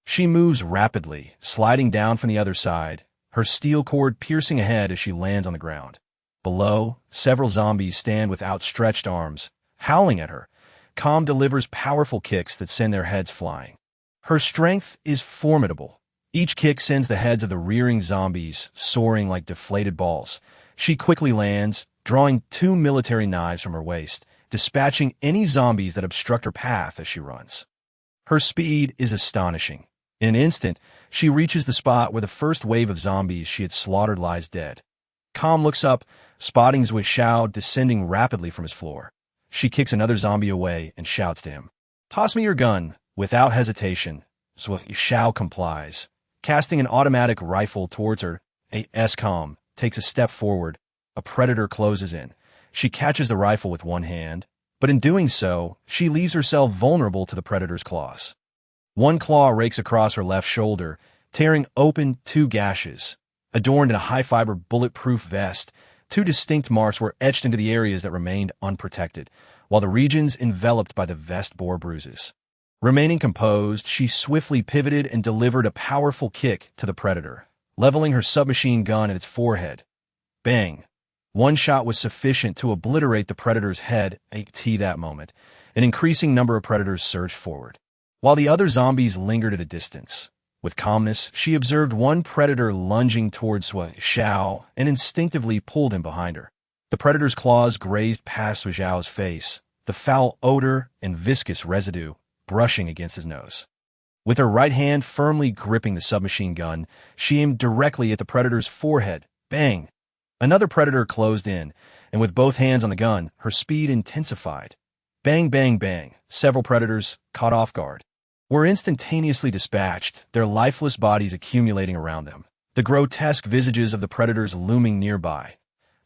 She moves rapidly, sliding down from the other side, her steel cord piercing ahead as she lands on the ground. Below, several zombies stand with outstretched arms, howling at her. Calm delivers powerful kicks that send their heads flying. Her strength is formidable. Each kick sends the heads of the rearing zombies soaring like deflated balls. She quickly lands, drawing 2 military knives from her waist, dispatching any zombies that obstruct her path as she runs. Her speed is astonishing. In an instant, she reaches the spot where the first wave of zombies she had slaughtered lies dead. Calm looks up, spotting Zhui Xiao descending rapidly from his floor. She kicks another zombie away and shouts to him, "Toss me your gun." Without hesitation, Zhui Xiao complies, casting an automatic rifle towards her. Calm takes a step forward. A predator closes in. She catches the rifle with one hand, but in doing so, she leaves herself vulnerable to the predator's claws. One claw rakes across her left shoulder, tearing open 2 gashes. Adorned in a high-fiber bulletproof vest, 2 distinct marks were etched into the areas that remained unprotected, while the regions enveloped by the vest bore bruises. Remaining composed, she swiftly pivoted and delivered a powerful kick to the predator, leveling her submachine gun at its forehead. Bang! One shot was sufficient to obliterate the predator's head. At that moment, an increasing number of predators surged forward, while the other zombies lingered at a distance. With calmness, she observed one predator lunging towards Zhui Xiao and instinctively pulled him behind her. The predator's claws grazed past Zhui Xiao's face, the foul odor and viscous residue brushing against his nose. With her right hand firmly gripping the submachine gun, she aimed directly at the predator's forehead. Bang! Another predator closed in, and with both hands on the gun, her speed intensified. Bang, bang, bang. Several predators, caught off guard, were instantaneously dispatched, their lifeless bodies accumulating around them, the grotesque visages of the predators looming nearby.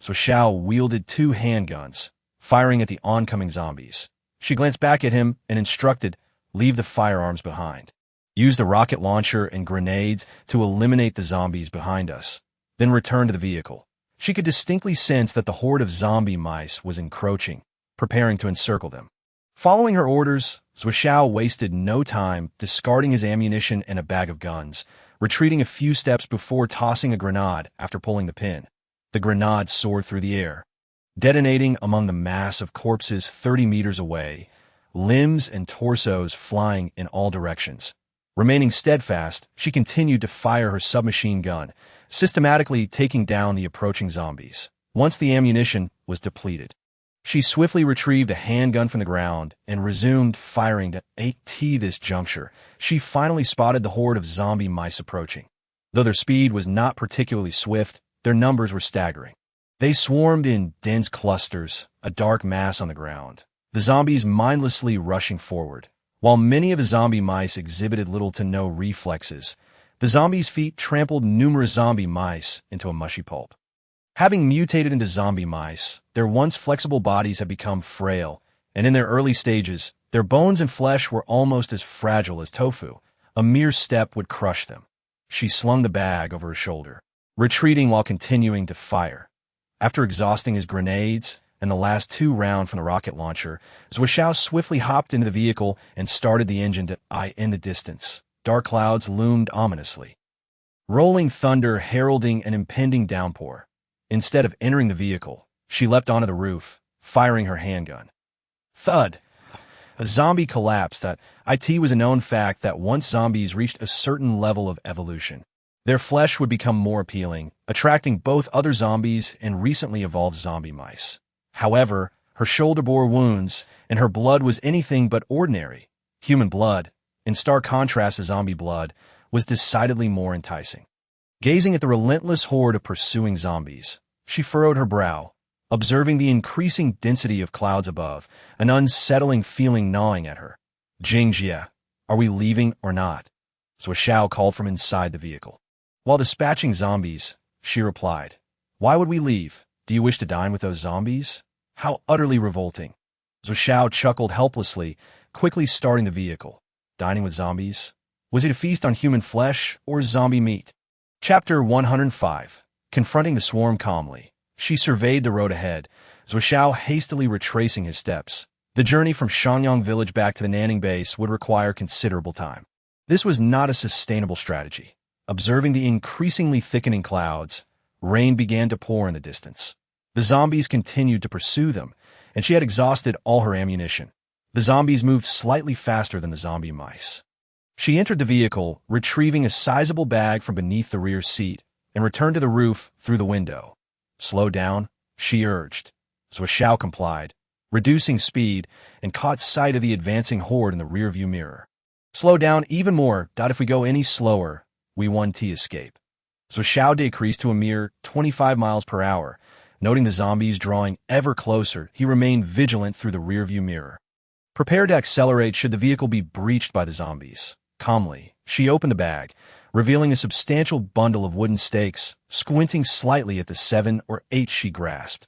Zhui Xiao wielded 2 handguns, firing at the oncoming zombies. She glanced back at him and instructed, "Leave the firearms behind. Use the rocket launcher and grenades to eliminate the zombies behind us, then return to the vehicle." She could distinctly sense that the horde of zombie mice was encroaching, preparing to encircle them. Following her orders, Zhui Xiao wasted no time, discarding his ammunition and a bag of guns, retreating a few steps before tossing a grenade after pulling the pin. The grenade soared through the air, detonating among the mass of corpses 30 meters away, limbs and torsos flying in all directions. Remaining steadfast, she continued to fire her submachine gun, systematically taking down the approaching zombies. Once the ammunition was depleted, she swiftly retrieved a handgun from the ground and resumed firing. At this juncture, she finally spotted the horde of zombie mice approaching. Though their speed was not particularly swift, their numbers were staggering. They swarmed in dense clusters, a dark mass on the ground, the zombies mindlessly rushing forward. While many of the zombie mice exhibited little to no reflexes, the zombies' feet trampled numerous zombie mice into a mushy pulp. Having mutated into zombie mice, their their once flexible bodies had become frail, and in their early stages, their bones and flesh were almost as fragile as tofu. A mere step would crush them. She slung the bag over her shoulder, retreating while continuing to fire. After exhausting his grenades and the last 2 rounds from the rocket launcher, Zhuo swiftly hopped into the vehicle and started the engine to eye in the distance. Dark clouds loomed ominously, rolling thunder heralding an impending downpour. Instead of entering the vehicle, she leapt onto the roof, firing her handgun. Thud! A zombie collapsed. It was a known fact that once zombies reached a certain level of evolution, their flesh would become more appealing, attracting both other zombies and recently evolved zombie mice. However, her shoulder bore wounds, and her blood was anything but ordinary. Human blood, in stark contrast to zombie blood, was decidedly more enticing. Gazing at the relentless horde of pursuing zombies, she furrowed her brow, observing the increasing density of clouds above, an unsettling feeling gnawing at her. Jingjie, are we leaving or not? Zhuo called from inside the vehicle. While dispatching zombies, she replied, Why would we leave? Do you wish to dine with those zombies? How utterly revolting. Zhuo chuckled helplessly, quickly starting the vehicle. Dining with zombies? Was it a feast on human flesh or zombie meat? Chapter 105. Confronting the swarm calmly, she surveyed the road ahead, Zhuo hastily retracing his steps. The journey from Shanyang village back to the Nanning base would require considerable time. This was not a sustainable strategy. Observing the increasingly thickening clouds, rain began to pour in the distance. The zombies continued to pursue them, and she had exhausted all her ammunition. The zombies moved slightly faster than the zombie mice. She entered the vehicle, retrieving a sizable bag from beneath the rear seat, and returned to the roof through the window. Slow down, she urged. Zhuo complied, reducing speed, and caught sight of the advancing horde in the rearview mirror. Slow down even more. If we go any slower, we won't escape. Zhuo decreased to a mere 25 miles per hour. Noting the zombies drawing ever closer, he remained vigilant through the rearview mirror. Prepared to accelerate should the vehicle be breached by the zombies. Calmly, she opened the bag, revealing a substantial bundle of wooden stakes, squinting slightly at the 7 or 8 she grasped.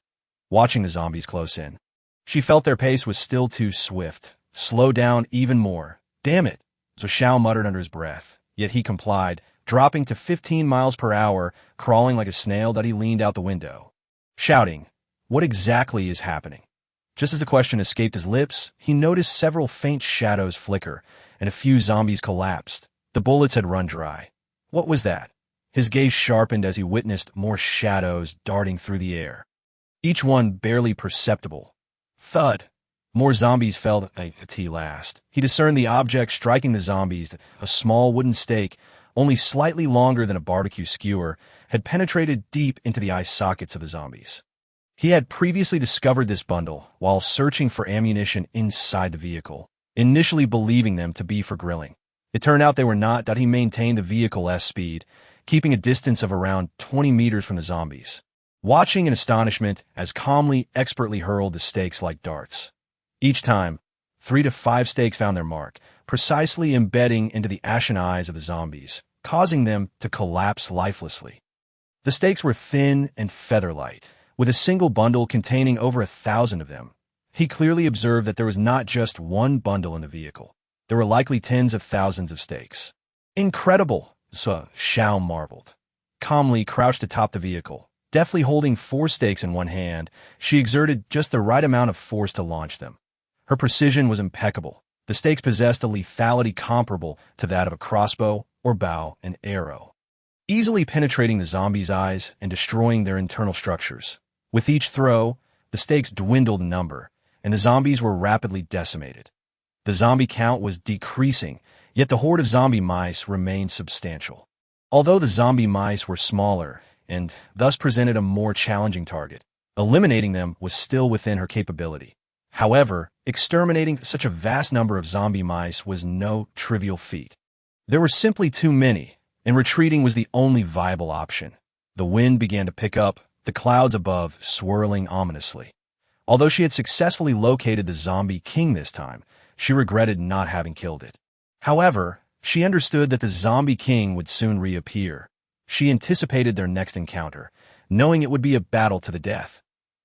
Watching the zombies close in, she felt their pace was still too swift. Slow down even more. Damn it, Zhuo muttered under his breath, yet he complied, dropping to 15 miles per hour, crawling like a snail that he leaned out the window, shouting, What exactly is happening? Just as the question escaped his lips, he noticed several faint shadows flicker, and a few zombies collapsed. The bullets had run dry. What was that? His gaze sharpened as he witnessed more shadows darting through the air, each one barely perceptible. Thud! More zombies fell at last. He discerned the object striking the zombies, a small wooden stake, only slightly longer than a barbecue skewer, had penetrated deep into the eye sockets of the zombies. He had previously discovered this bundle while searching for ammunition inside the vehicle, initially believing them to be for grilling. It turned out they were not. He maintained the vehicle's speed, keeping a distance of around 20 meters from the zombies, watching in astonishment as calmly, expertly hurled the stakes like darts. Each time, 3 to 5 stakes found their mark, precisely embedding into the ashen eyes of the zombies, causing them to collapse lifelessly. The stakes were thin and feather-light, with a single bundle containing over 1,000 of them. He clearly observed that there was not just one bundle in the vehicle. There were likely tens of thousands of stakes. Incredible, Zhuo marveled. Calmly crouched atop the vehicle, deftly holding 4 stakes in one hand, she exerted just the right amount of force to launch them. Her precision was impeccable. The stakes possessed a lethality comparable to that of a crossbow or bow and arrow, easily penetrating the zombies' eyes and destroying their internal structures. With each throw, the stakes dwindled in number, and the zombies were rapidly decimated. The zombie count was decreasing, yet the horde of zombie mice remained substantial. Although the zombie mice were smaller and thus presented a more challenging target, eliminating them was still within her capability. However, exterminating such a vast number of zombie mice was no trivial feat. There were simply too many, and retreating was the only viable option. The wind began to pick up, the clouds above swirling ominously. Although she had successfully located the zombie king this time, she regretted not having killed it. However, she understood that the zombie king would soon reappear. She anticipated their next encounter, knowing it would be a battle to the death.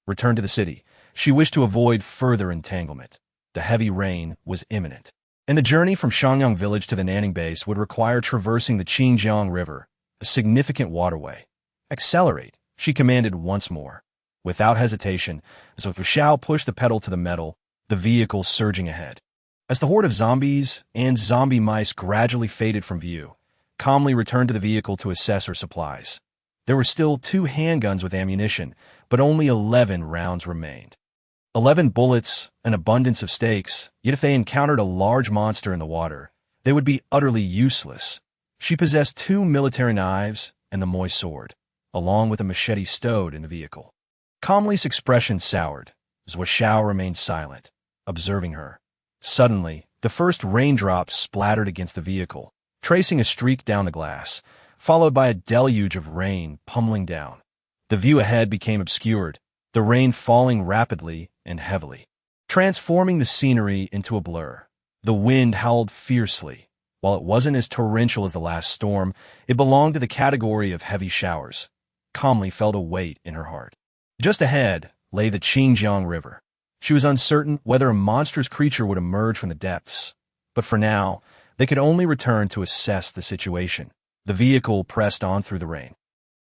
return to the city. She wished to avoid further entanglement. The heavy rain was imminent, and the journey from Shangyang village to the Nanning base would require traversing the Qingjiang River, a significant waterway. Accelerate, she commanded once more. Without hesitation, as Xiao pushed the pedal to the metal, the vehicle surging ahead. As the horde of zombies and zombie mice gradually faded from view, calmly returned to the vehicle to assess her supplies. There were still 2 handguns with ammunition, but only 11 rounds remained. 11 bullets, an abundance of steaks, yet if they encountered a large monster in the water, they would be utterly useless. She possessed 2 military knives and the Moi sword, along with a machete stowed in the vehicle. Calmly's expression soured, as Xiao remained silent, observing her. Suddenly, the first raindrops splattered against the vehicle, tracing a streak down the glass, followed by a deluge of rain pummeling down. The view ahead became obscured, the rain falling rapidly and heavily, transforming the scenery into a blur. The wind howled fiercely. While it wasn't as torrential as the last storm, it belonged to the category of heavy showers. Calmly felt a weight in her heart. Just ahead lay the Qingjiang River. She was uncertain whether a monstrous creature would emerge from the depths, but for now, they could only return to assess the situation. The vehicle pressed on through the rain.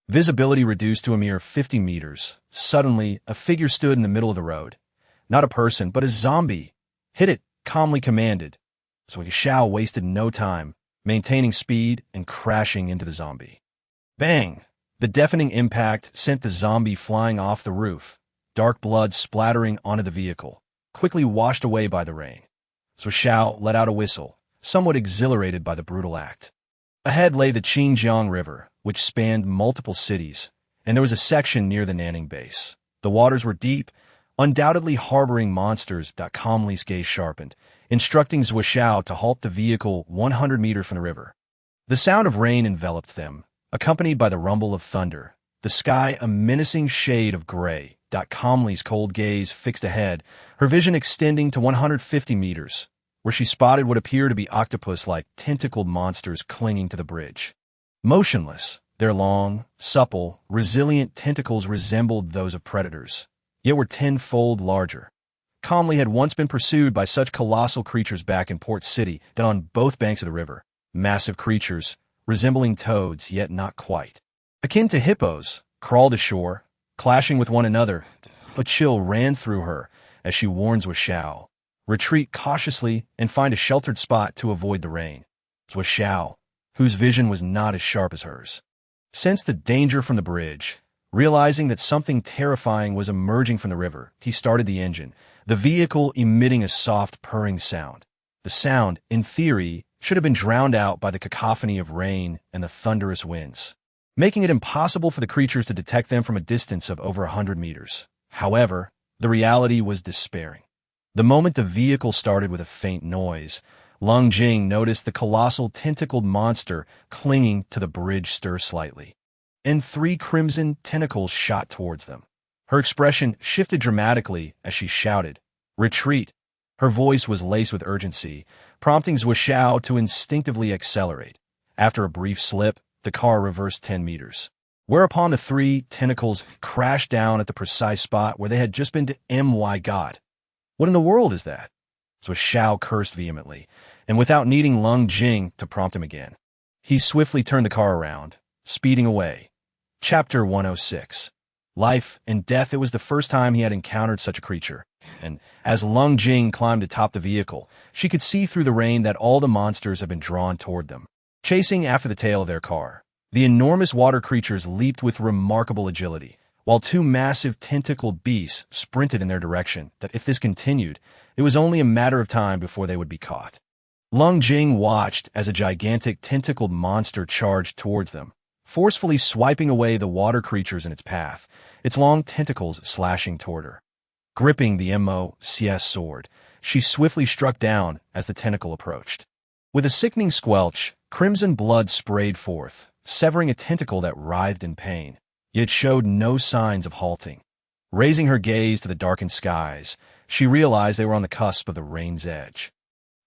Visibility reduced to a mere 50 meters. Suddenly, a figure stood in the middle of the road. Not a person, but a zombie. Hit it, calmly commanded. So Xiao wasted no time, maintaining speed and crashing into the zombie. Bang! The deafening impact sent the zombie flying off the roof, dark blood splattering onto the vehicle, quickly washed away by the rain. So Xiao let out a whistle, somewhat exhilarated by the brutal act. Ahead lay the Qingjiang River, which spanned multiple cities, and there was a section near the Nanning base. The waters were deep, undoubtedly harboring monsters. Calmly's gaze sharpened, instructing Zhuo Xiao to halt the vehicle 100 meters from the river. The sound of rain enveloped them, accompanied by the rumble of thunder, the sky a menacing shade of gray. Calmly's cold gaze fixed ahead, her vision extending to 150 meters, where she spotted what appeared to be octopus-like tentacled monsters clinging to the bridge. Motionless, their long, supple, resilient tentacles resembled those of predators, yet were tenfold larger. Calmly had once been pursued by such colossal creatures back in Port City that on both banks of the river, massive creatures, resembling toads yet not quite, akin to hippos, crawled ashore, clashing with one another. A chill ran through her as she warned Zhuo Xiao, retreat cautiously and find a sheltered spot to avoid the rain. Zhuo Xiao, whose vision was not as sharp as hers, sensed the danger from the bridge. Realizing that something terrifying was emerging from the river, he started the engine, the vehicle emitting a soft purring sound. The sound, in theory, should have been drowned out by the cacophony of rain and the thunderous winds, making it impossible for the creatures to detect them from a distance of over 100 meters. However, the reality was despairing. The moment the vehicle started with a faint noise, Lung Jing noticed the colossal tentacled monster clinging to the bridge stir slightly, and 3 crimson tentacles shot towards them. Her expression shifted dramatically as she shouted, "Retreat!" Her voice was laced with urgency, prompting Zhuo Xiao to instinctively accelerate. After a brief slip, the car reversed 10 meters, whereupon the 3 tentacles crashed down at the precise spot where they had just been. My God! What in the world is that? Zhuo Xiao cursed vehemently, and without needing Lung Jing to prompt him again, he swiftly turned the car around, speeding away. Chapter 106. Life and Death. It was the first time he had encountered such a creature, and as Lung Jing climbed atop the vehicle, she could see through the rain that all the monsters had been drawn toward them, chasing after the tail of their car. The enormous water creatures leaped with remarkable agility, while 2 massive tentacled beasts sprinted in their direction. That if this continued, it was only a matter of time before they would be caught. Lung Jing watched as a gigantic tentacled monster charged towards them, forcefully swiping away the water creatures in its path, its long tentacles slashing toward her. Gripping the Mo.CS sword, she swiftly struck down as the tentacle approached. With a sickening squelch, crimson blood sprayed forth, severing a tentacle that writhed in pain, yet showed no signs of halting. Raising her gaze to the darkened skies, she realized they were on the cusp of the rain's edge.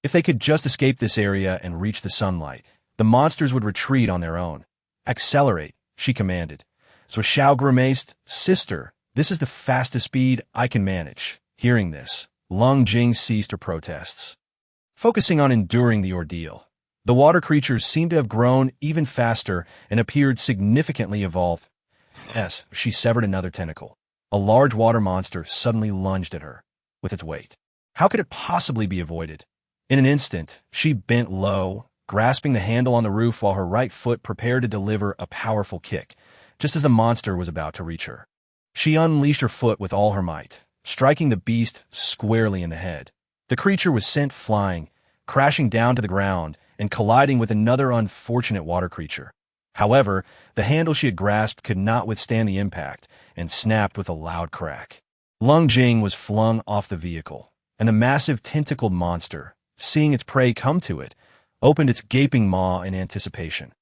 If they could just escape this area and reach the sunlight, the monsters would retreat on their own. "Accelerate," she commanded. So Xiao grimaced. "Sister, This is the fastest speed I can manage. Hearing this, Lung Jing ceased her protests, focusing on enduring the ordeal. The water creatures seemed to have grown even faster and appeared significantly evolved. Yes, she severed another tentacle. A large water monster suddenly lunged at her with its weight. How could it possibly be avoided? In an instant, she bent low, grasping the handle on the roof while her right foot prepared to deliver a powerful kick, just as the monster was about to reach her. She unleashed her foot with all her might, striking the beast squarely in the head. The creature was sent flying, crashing down to the ground and colliding with another unfortunate water creature. However, the handle she had grasped could not withstand the impact and snapped with a loud crack. Lung Jing was flung off the vehicle, and the massive tentacled monster, seeing its prey come to it, opened its gaping maw in anticipation.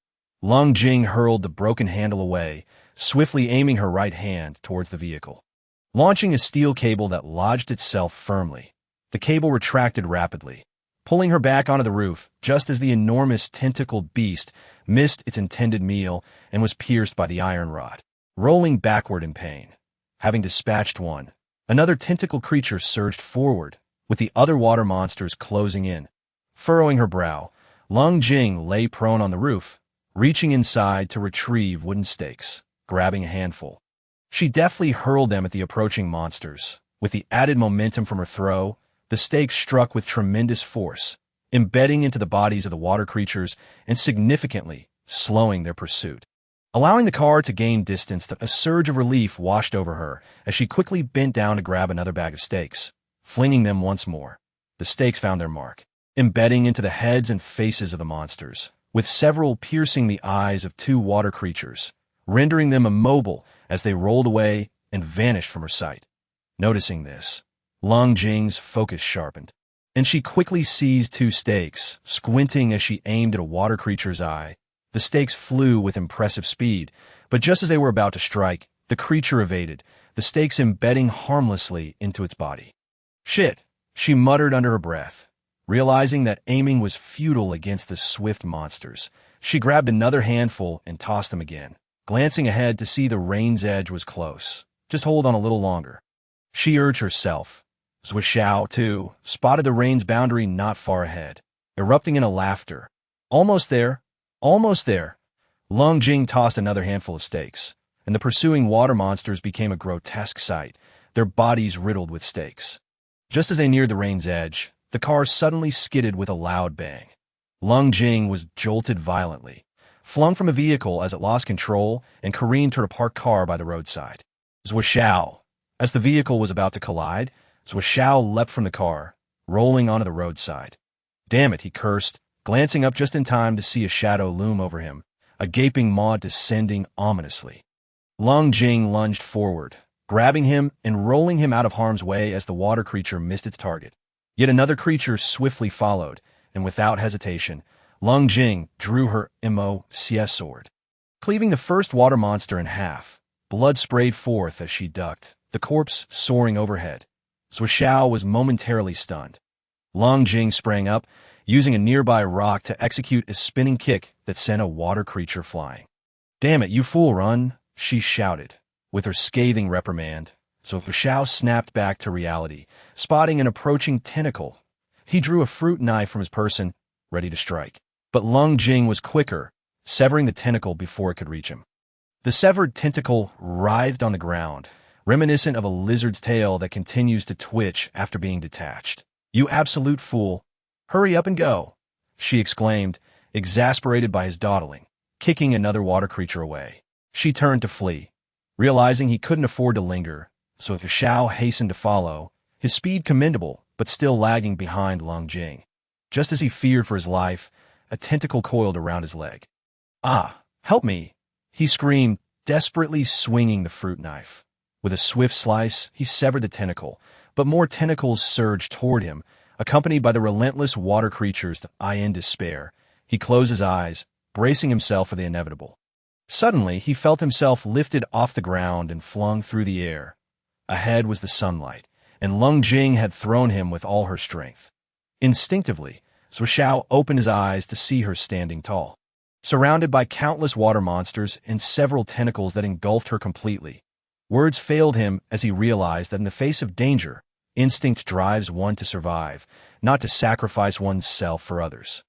Lung Jing hurled the broken handle away, swiftly aiming her right hand towards the vehicle. Launching a steel cable that lodged itself firmly, the cable retracted rapidly, pulling her back onto the roof just as the enormous tentacled beast missed its intended meal and was pierced by the iron rod. Rolling backward in pain, having dispatched one, another tentacle creature surged forward, with the other water monsters closing in. Furrowing her brow, Lung Jing lay prone on the roof, reaching inside to retrieve wooden stakes, grabbing a handful. She deftly hurled them at the approaching monsters. With the added momentum from her throw, the stakes struck with tremendous force, embedding into the bodies of the water creatures and significantly slowing their pursuit. Allowing the car to gain distance, a surge of relief washed over her as she quickly bent down to grab another bag of stakes. Flinging them once more, the stakes found their mark, embedding into the heads and faces of the monsters, with several piercing the eyes of two water creatures, rendering them immobile as they rolled away and vanished from her sight. Noticing this, Lung Jing's focus sharpened, and she quickly seized two stakes, squinting as she aimed at a water creature's eye. The stakes flew with impressive speed, but just as they were about to strike, the creature evaded, the stakes embedding harmlessly into its body. Shit, she muttered under her breath. Realizing that aiming was futile against the swift monsters, she grabbed another handful and tossed them again, glancing ahead to see the rain's edge was close. Just hold on a little longer. She urged herself. Zhuxiao, too, spotted the rain's boundary not far ahead, erupting in a laughter. Almost there. Almost there. Lung Jing tossed another handful of stakes, and the pursuing water monsters became a grotesque sight, their bodies riddled with stakes. Just as they neared the rain's edge, the car suddenly skidded with a loud bang. Lung Jing was jolted violently, flung from a vehicle as it lost control and careened toward a parked car by the roadside. Zhuxiao. As the vehicle was about to collide, Zhuxiao leapt from the car, rolling onto the roadside. Damn it, he cursed, glancing up just in time to see a shadow loom over him, a gaping maw descending ominously. Lung Jing lunged forward, grabbing him and rolling him out of harm's way as the water creature missed its target. Yet another creature swiftly followed, and without hesitation, Lung Jing drew her merciless sword. Cleaving the first water monster in half, blood sprayed forth as she ducked, the corpse soaring overhead. Zhuxiao was momentarily stunned. Lung Jing sprang up, using a nearby rock to execute a spinning kick that sent a water creature flying. "Damn it, you fool, run!" she shouted. With her scathing reprimand, Zhuxiao snapped back to reality, spotting an approaching tentacle. He drew a fruit knife from his person, ready to strike. But Lung Jing was quicker, severing the tentacle before it could reach him. The severed tentacle writhed on the ground, reminiscent of a lizard's tail that continues to twitch after being detached. "You absolute fool! Hurry up and go!" she exclaimed, exasperated by his dawdling, kicking another water creature away. She turned to flee. Realizing he couldn't afford to linger, so Zhuxiao hastened to follow, his speed commendable, but still lagging behind Lung Jing. Just as he feared for his life, a tentacle coiled around his leg. "Ah, help me!" he screamed, desperately swinging the fruit knife. With a swift slice, he severed the tentacle, but more tentacles surged toward him, accompanied by the relentless water creatures. In despair, he closed his eyes, bracing himself for the inevitable. Suddenly, he felt himself lifted off the ground and flung through the air. Ahead was the sunlight, and Lung Jing had thrown him with all her strength. Instinctively, Zhuxiao opened his eyes to see her standing tall, surrounded by countless water monsters and several tentacles that engulfed her completely. Words failed him as he realized that in the face of danger, instinct drives one to survive, not to sacrifice one's self for others.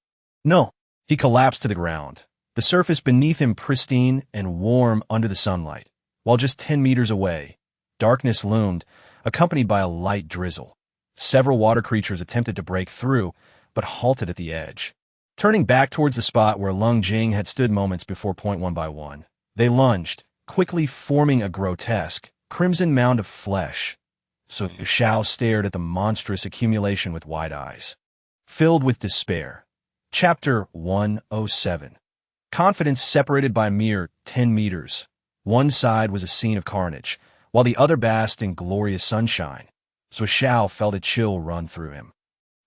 No. He collapsed to the ground, the surface beneath him pristine and warm under the sunlight, while just 10 meters away, darkness loomed, accompanied by a light drizzle. Several water creatures attempted to break through, but halted at the edge. Turning back towards the spot where Lung Jing had stood moments before point one by one, they lunged, quickly forming a grotesque, crimson mound of flesh. So Xiao stared at the monstrous accumulation with wide eyes, filled with despair. Chapter 107. Confidence separated by mere 10 meters. One side was a scene of carnage, while the other basked in glorious sunshine. So Xiao felt a chill run through him.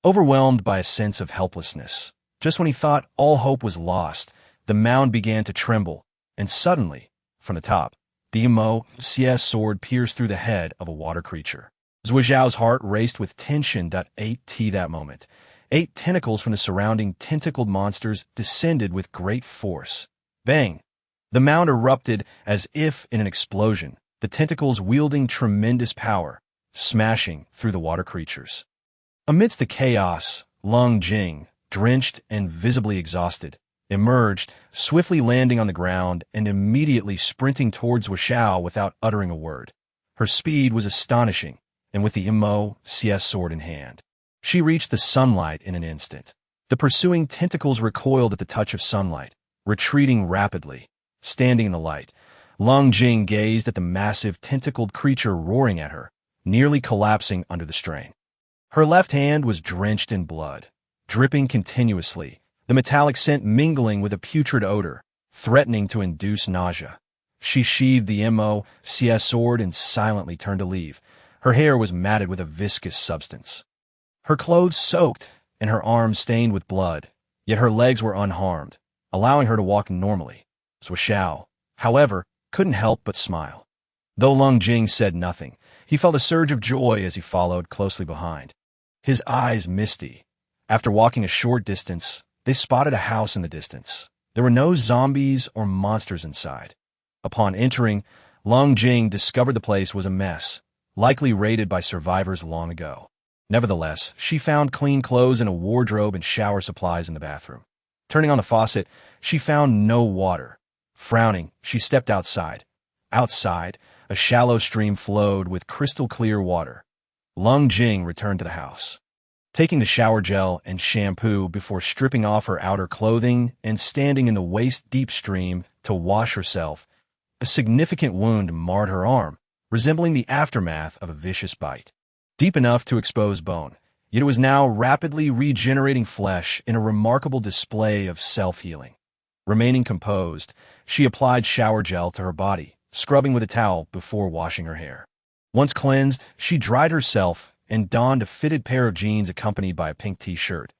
Overwhelmed by a sense of helplessness, just when he thought all hope was lost, the mound began to tremble, and suddenly, from the top, the merciless sword pierced through the head of a water creature. Zhou Zhao's heart raced with tension. 8T that moment. 8 tentacles from the surrounding tentacled monsters descended with great force. Bang! The mound erupted as if in an explosion, the tentacles wielding tremendous power, smashing through the water creatures. Amidst the chaos, Lung Jing, drenched and visibly exhausted, emerged, swiftly landing on the ground and immediately sprinting towards Xiao without uttering a word. Her speed was astonishing, and with the merciless sword in hand, she reached the sunlight in an instant. The pursuing tentacles recoiled at the touch of sunlight, retreating rapidly. Standing in the light, Lung Jing gazed at the massive tentacled creature roaring at her, nearly collapsing under the strain. Her left hand was drenched in blood, dripping continuously, the metallic scent mingling with a putrid odor, threatening to induce nausea. She sheathed the merciless sword and silently turned to leave. Her hair was matted with a viscous substance, her clothes soaked, and her arms stained with blood, yet her legs were unharmed, allowing her to walk normally. So Xiao, however, couldn't help but smile. Though Lung Jing said nothing, he felt a surge of joy as he followed closely behind, his eyes misty. After walking a short distance, they spotted a house in the distance. There were no zombies or monsters inside. Upon entering, Lung Jing discovered the place was a mess, likely raided by survivors long ago. Nevertheless, she found clean clothes and a wardrobe and shower supplies in the bathroom. Turning on the faucet, she found no water. Frowning, she stepped outside. Outside, a shallow stream flowed with crystal-clear water. Lung Jing returned to the house, taking the shower gel and shampoo before stripping off her outer clothing and standing in the waist-deep stream to wash herself. A significant wound marred her arm, resembling the aftermath of a vicious bite. Deep enough to expose bone, yet it was now rapidly regenerating flesh in a remarkable display of self-healing. Remaining composed, she applied shower gel to her body, scrubbing with a towel before washing her hair. Once cleansed, she dried herself and donned a fitted pair of jeans accompanied by a pink t-shirt.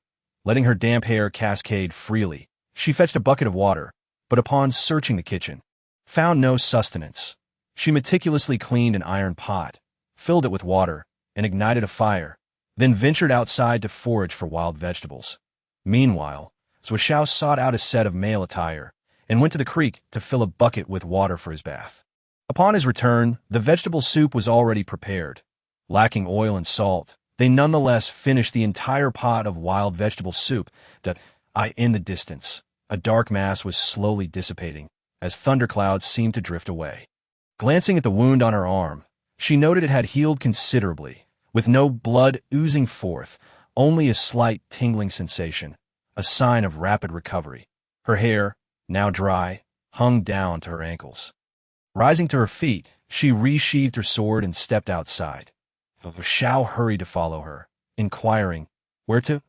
Letting her damp hair cascade freely, she fetched a bucket of water, but upon searching the kitchen, found no sustenance. She meticulously cleaned an iron pot, filled it with water, and ignited a fire, then ventured outside to forage for wild vegetables. Meanwhile, Zhou Xiao sought out a set of male attire and went to the creek to fill a bucket with water for his bath. Upon his return, the vegetable soup was already prepared. Lacking oil and salt, they nonetheless finished the entire pot of wild vegetable soup in the distance. A dark mass was slowly dissipating as thunderclouds seemed to drift away. Glancing at the wound on her arm, she noted it had healed considerably, with no blood oozing forth, only a slight tingling sensation, a sign of rapid recovery. Her hair, now dry, hung down to her ankles. Rising to her feet, she resheathed her sword and stepped outside. Xiao hurried to follow her, inquiring, "Where to?"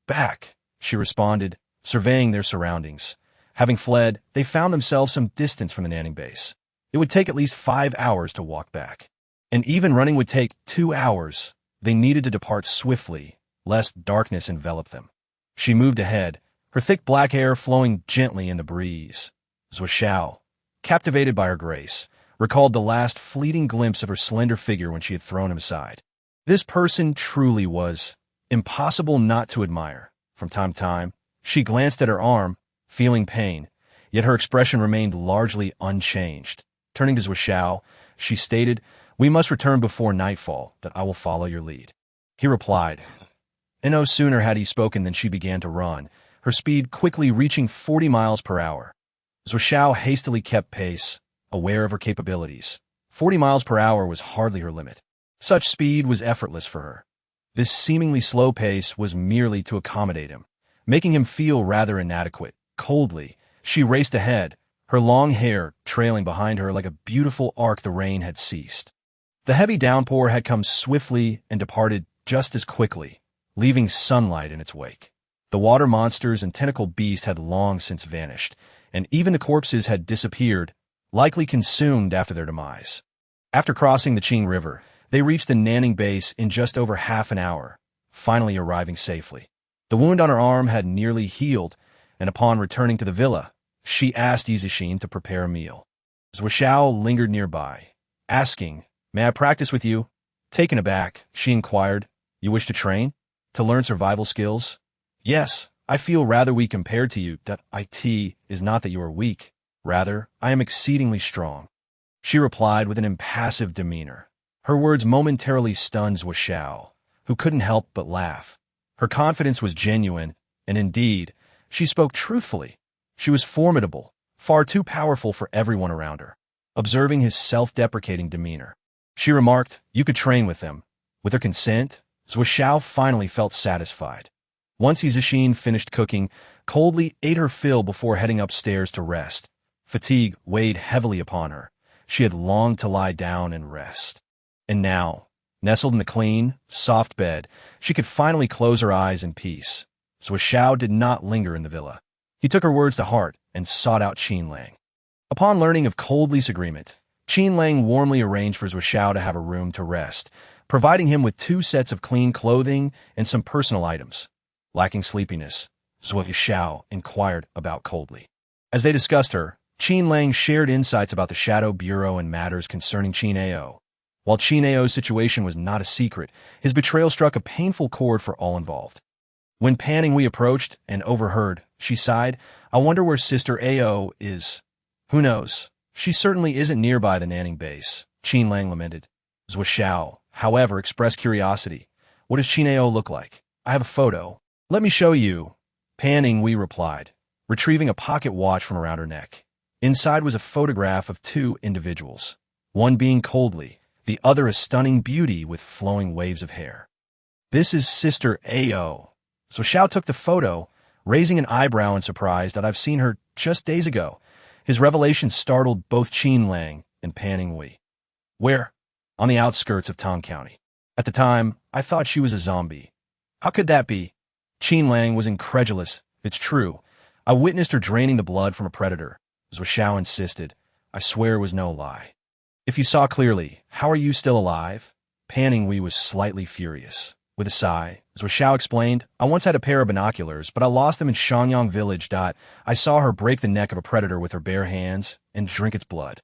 "Back," she responded, surveying their surroundings. Having fled, they found themselves some distance from the Nanning base. It would take at least 5 hours to walk back. And even running would take 2 hours. They needed to depart swiftly, lest darkness envelop them. She moved ahead, her thick black hair flowing gently in the breeze. Zhou Xiao, captivated by her grace, recalled the last fleeting glimpse of her slender figure when she had thrown him aside. This person truly was impossible not to admire. From time to time, she glanced at her arm, feeling pain, yet her expression remained largely unchanged. Turning to Zhou Xiao, She stated, "We must return before nightfall, that I will follow your lead." He replied, and no sooner had he spoken than she began to run, her speed quickly reaching 40 miles per hour. Zhou Xiao hastily kept pace, aware of her capabilities. 40 miles per hour was hardly her limit. Such speed was effortless for her. This seemingly slow pace was merely to accommodate him, making him feel rather inadequate. Coldly, she raced ahead, her long hair trailing behind her like a beautiful arc the rain had ceased. The heavy downpour had come swiftly and departed just as quickly, leaving sunlight in its wake. The water monsters and tentacle beast had long since vanished, and even the corpses had disappeared, likely consumed after their demise. After crossing the Qing River, they reached the Nanning base in just over half an hour, finally arriving safely. The wound on her arm had nearly healed, and upon returning to the villa, she asked Yizixin to prepare a meal. Zhou Xiao lingered nearby, asking, "May I practice with you?" Taken aback, she inquired, "You wish to train? To learn survival skills?" "Yes, I feel rather weak compared to you. That it is not that you are weak. Rather, I am exceedingly strong," she replied with an impassive demeanor. Her words momentarily stunned Zhou Xiao, who couldn't help but laugh. Her confidence was genuine, and indeed, she spoke truthfully. She was formidable, far too powerful for everyone around her. Observing his self-deprecating demeanor, she remarked, "You could train with them." With her consent, Zhou Xiao finally felt satisfied. Once Yizixin finished cooking, coldly ate her fill before heading upstairs to rest. Fatigue weighed heavily upon her. She had longed to lie down and rest. And now, nestled in the clean, soft bed, she could finally close her eyes in peace. Zhou Xiao did not linger in the villa. He took her words to heart and sought out Qin Lang. Upon learning of Coldly's agreement, Qin Lang warmly arranged for Zhou Xiao to have a room to rest, providing him with 2 sets of clean clothing and some personal items. Lacking sleepiness, Zhou Xiao inquired about Coldly. As they discussed her, Qin Lang shared insights about the Shadow Bureau and matters concerning Qin Ao. While Qin Ao's situation was not a secret, his betrayal struck a painful chord for all involved. When Pan Wei approached and overheard, she sighed, "I wonder where Sister Ao is." "Who knows? She certainly isn't nearby the Nanning base," Qin Lang lamented. Zhou Xiao, however, expressed curiosity. "What does Qin Ao look like? I have a photo. Let me show you." Pan Wei replied, retrieving a pocket watch from around her neck. Inside was a photograph of 2 individuals, one being Coldly, the other a stunning beauty with flowing waves of hair. "This is Sister Ao." So Xiao took the photo, raising an eyebrow in surprise that I've seen her just days ago. His revelation startled both Qin Lang and Pan Wei. "Where?" "On the outskirts of Tang County. At the time, I thought she was a zombie." "How could that be?" Qin Lang was incredulous. "It's true. I witnessed her draining the blood from a predator." Zhou Xiao insisted, "I swear it was no lie." "If you saw clearly, how are you still alive?" Pan Wei was slightly furious. With a sigh, Zhou Xiao explained, "I once had a pair of binoculars, but I lost them in Shangyang village. I saw her break the neck of a predator with her bare hands and drink its blood."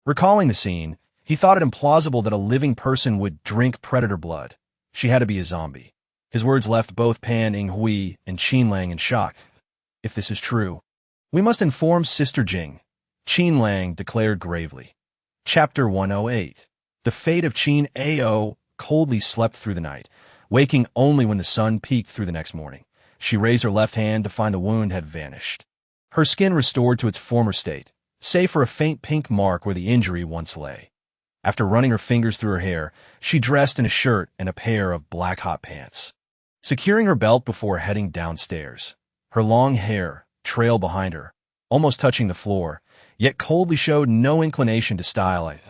Recalling the scene, he thought it implausible that a living person would drink predator blood. She had to be a zombie. His words left both Pan Wei and Qin Lang in shock. "If this is true, we must inform Sister Jing," Qin Lang declared gravely. Chapter 108. The fate of Qin Ao. Coldly slept through the night, waking only when the sun peeked through the next morning. She raised her left hand to find the wound had vanished. Her skin restored to its former state, save for a faint pink mark where the injury once lay. After running her fingers through her hair, she dressed in a shirt and a pair of black hot pants. Securing her belt before heading downstairs, her long hair trailed behind her, almost touching the floor, yet Coldly showed no inclination to style it.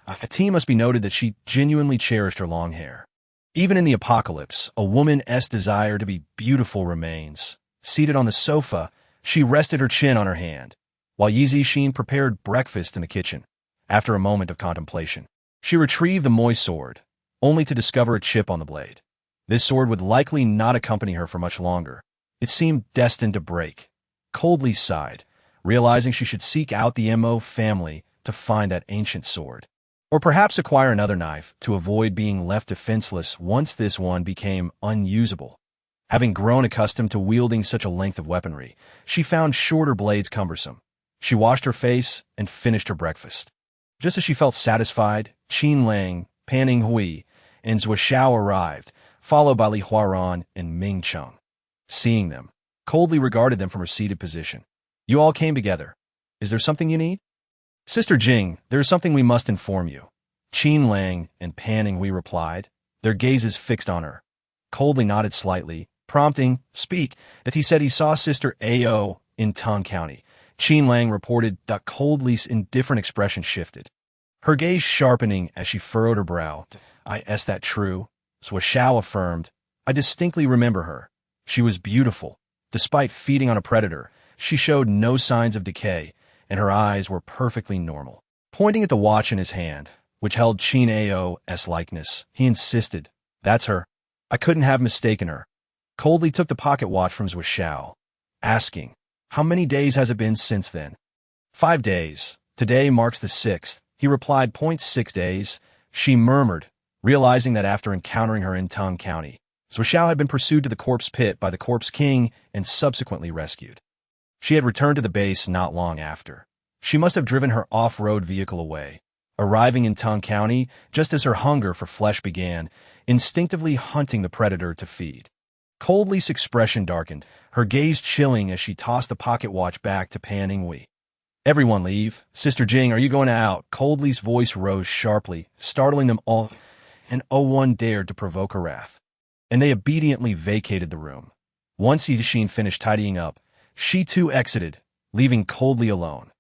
It must be noted that she genuinely cherished her long hair. Even in the apocalypse, a woman's desire to be beautiful remains. Seated on the sofa, she rested her chin on her hand, while Yizixin prepared breakfast in the kitchen. After a moment of contemplation, she retrieved the moist sword, only to discover a chip on the blade. This sword would likely not accompany her for much longer. It seemed destined to break. Coldly sighed, realizing she should seek out the Mo family to find that ancient sword. Or perhaps acquire another knife to avoid being left defenseless once this one became unusable. Having grown accustomed to wielding such a length of weaponry, she found shorter blades cumbersome. She washed her face and finished her breakfast. Just as she felt satisfied, Qin Lang, Panning Hui, and Zhou Xiao arrived, followed by Li Huaran and Ming Cheng. Seeing them, coldly regarded them from her seated position. You all came together. Is there something you need? Sister Jing, there is something we must inform you. Qin Lang and Panning Hui replied, their gazes fixed on her. Coldly nodded slightly, prompting, speak, that he said he saw Sister A.O. in Tong County. Qin Lang reported that Coldly's indifferent expression shifted. Her gaze sharpening as she furrowed her brow. Is that true? Zhou Xiao affirmed. I distinctly remember her. She was beautiful. Despite feeding on a predator, she showed no signs of decay, and her eyes were perfectly normal. Pointing at the watch in his hand, which held Qin A.O.'s likeness, he insisted, that's her. I couldn't have mistaken her. Coldly took the pocket watch from Zhou Xiao, asking, how many days has it been since then? 5 days. Today marks the 6th. He replied, 0.6 days. She murmured, realizing that after encountering her in Tong County, Zhou Xiao had been pursued to the corpse pit by the corpse king and subsequently rescued. She had returned to the base not long after. She must have driven her off-road vehicle away, arriving in Tong County just as her hunger for flesh began, instinctively hunting the predator to feed. Coldly's expression darkened, her gaze chilling as she tossed the pocket watch back to Panning Hui. Everyone leave. Sister Jing, are you going out? Coldly's voice rose sharply, startling them all, and one dared to provoke her wrath. And they obediently vacated the room. Once Yixin finished tidying up, she too exited, leaving Coldly alone.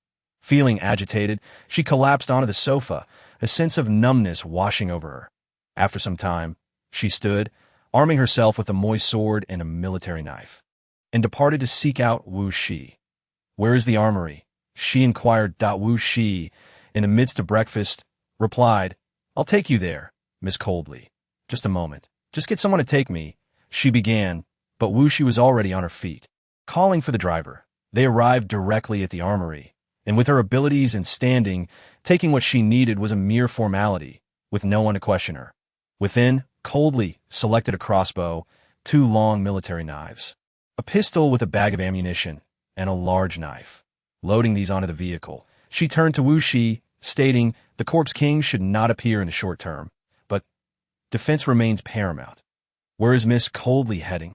Feeling agitated, she collapsed onto the sofa, a sense of numbness washing over her. After some time, she stood, arming herself with a moist sword and a military knife, and departed to seek out Wu Shi. Where is the armory? She inquired. Wu Shi, in the midst of breakfast, replied, I'll take you there, Miss Coldly. Just a moment. Just get someone to take me, she began, but Wu Shi was already on her feet. Calling for the driver, they arrived directly at the armory, and with her abilities and standing, taking what she needed was a mere formality, with no one to question her. Within, Coldly selected a crossbow, 2 long military knives, a pistol with a bag of ammunition, and a large knife. Loading these onto the vehicle, she turned to Wu Shi, stating the corpse king should not appear in the short term, but defense remains paramount. Where is Miss Coldly heading?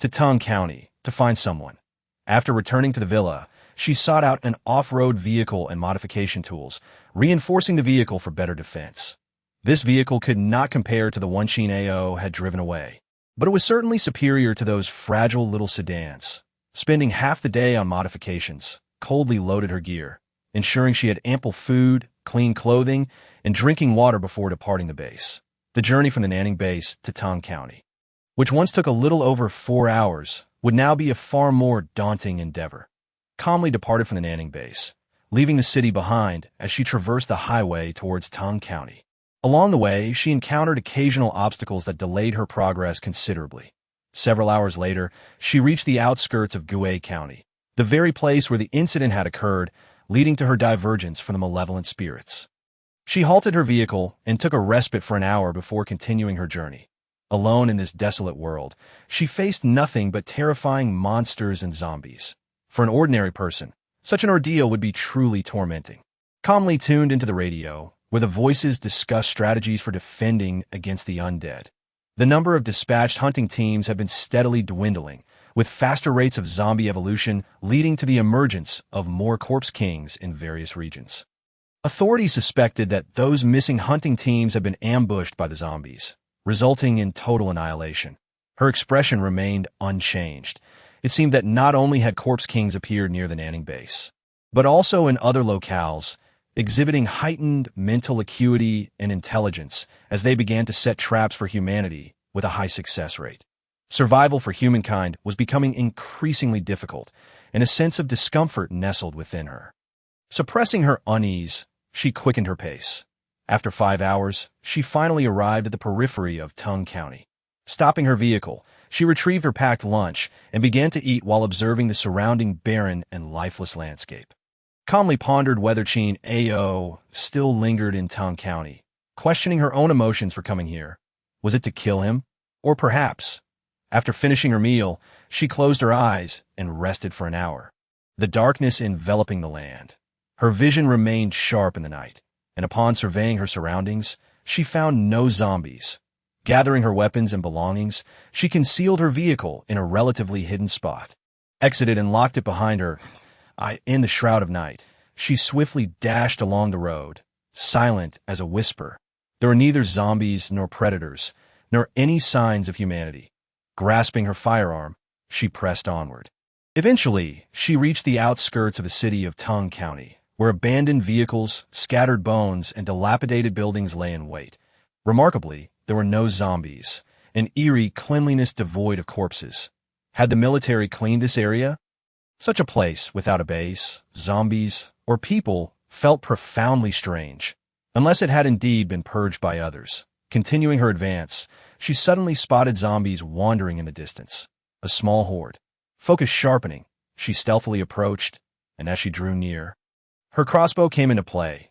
To Tong County, to find someone. After returning to the villa, she sought out an off-road vehicle and modification tools, reinforcing the vehicle for better defense. This vehicle could not compare to the one Qin A.O. had driven away, but it was certainly superior to those fragile little sedans. Spending half the day on modifications, Coldly loaded her gear, ensuring she had ample food, clean clothing, and drinking water before departing the base. The journey from the Nanning base to Tong County, which once took a little over 4 hours, would now be a far more daunting endeavor. Calmly departed from the Nanning base, leaving the city behind as she traversed the highway towards Tong County. Along the way, she encountered occasional obstacles that delayed her progress considerably. Several hours later, she reached the outskirts of Gue County, the very place where the incident had occurred, leading to her divergence from the malevolent spirits. She halted her vehicle and took a respite for an hour before continuing her journey. Alone in this desolate world, she faced nothing but terrifying monsters and zombies. For an ordinary person, such an ordeal would be truly tormenting. Calmly tuned into the radio, where the voices discussed strategies for defending against the undead. The number of dispatched hunting teams had been steadily dwindling, with faster rates of zombie evolution leading to the emergence of more corpse kings in various regions. Authorities suspected that those missing hunting teams had been ambushed by the zombies, resulting in total annihilation. Her expression remained unchanged. It seemed that not only had corpse kings appeared near the Nanning base, but also in other locales, exhibiting heightened mental acuity and intelligence as they began to set traps for humanity with a high success rate. Survival for humankind was becoming increasingly difficult, and a sense of discomfort nestled within her. Suppressing her unease, she quickened her pace. After 5 hours, she finally arrived at the periphery of Tong County. Stopping her vehicle, she retrieved her packed lunch and began to eat while observing the surrounding barren and lifeless landscape. Calmly pondered whether Qin A.O. still lingered in Tong County, questioning her own emotions for coming here. Was it to kill him? Or perhaps, after finishing her meal, she closed her eyes and rested for an hour, the darkness enveloping the land. Her vision remained sharp in the night, and upon surveying her surroundings, she found no zombies. Gathering her weapons and belongings, she concealed her vehicle in a relatively hidden spot. Exited and locked it behind her, in the shroud of night, she swiftly dashed along the road, silent as a whisper. There were neither zombies nor predators, nor any signs of humanity. Grasping her firearm, she pressed onward. Eventually, she reached the outskirts of the city of Tongue County, where abandoned vehicles, scattered bones, and dilapidated buildings lay in wait. Remarkably, there were no zombies, an eerie cleanliness devoid of corpses. Had the military cleaned this area? Such a place without a base, zombies, or people felt profoundly strange, unless it had indeed been purged by others. Continuing her advance, she suddenly spotted zombies wandering in the distance. A small horde. Focus sharpening, she stealthily approached, and as she drew near, her crossbow came into play.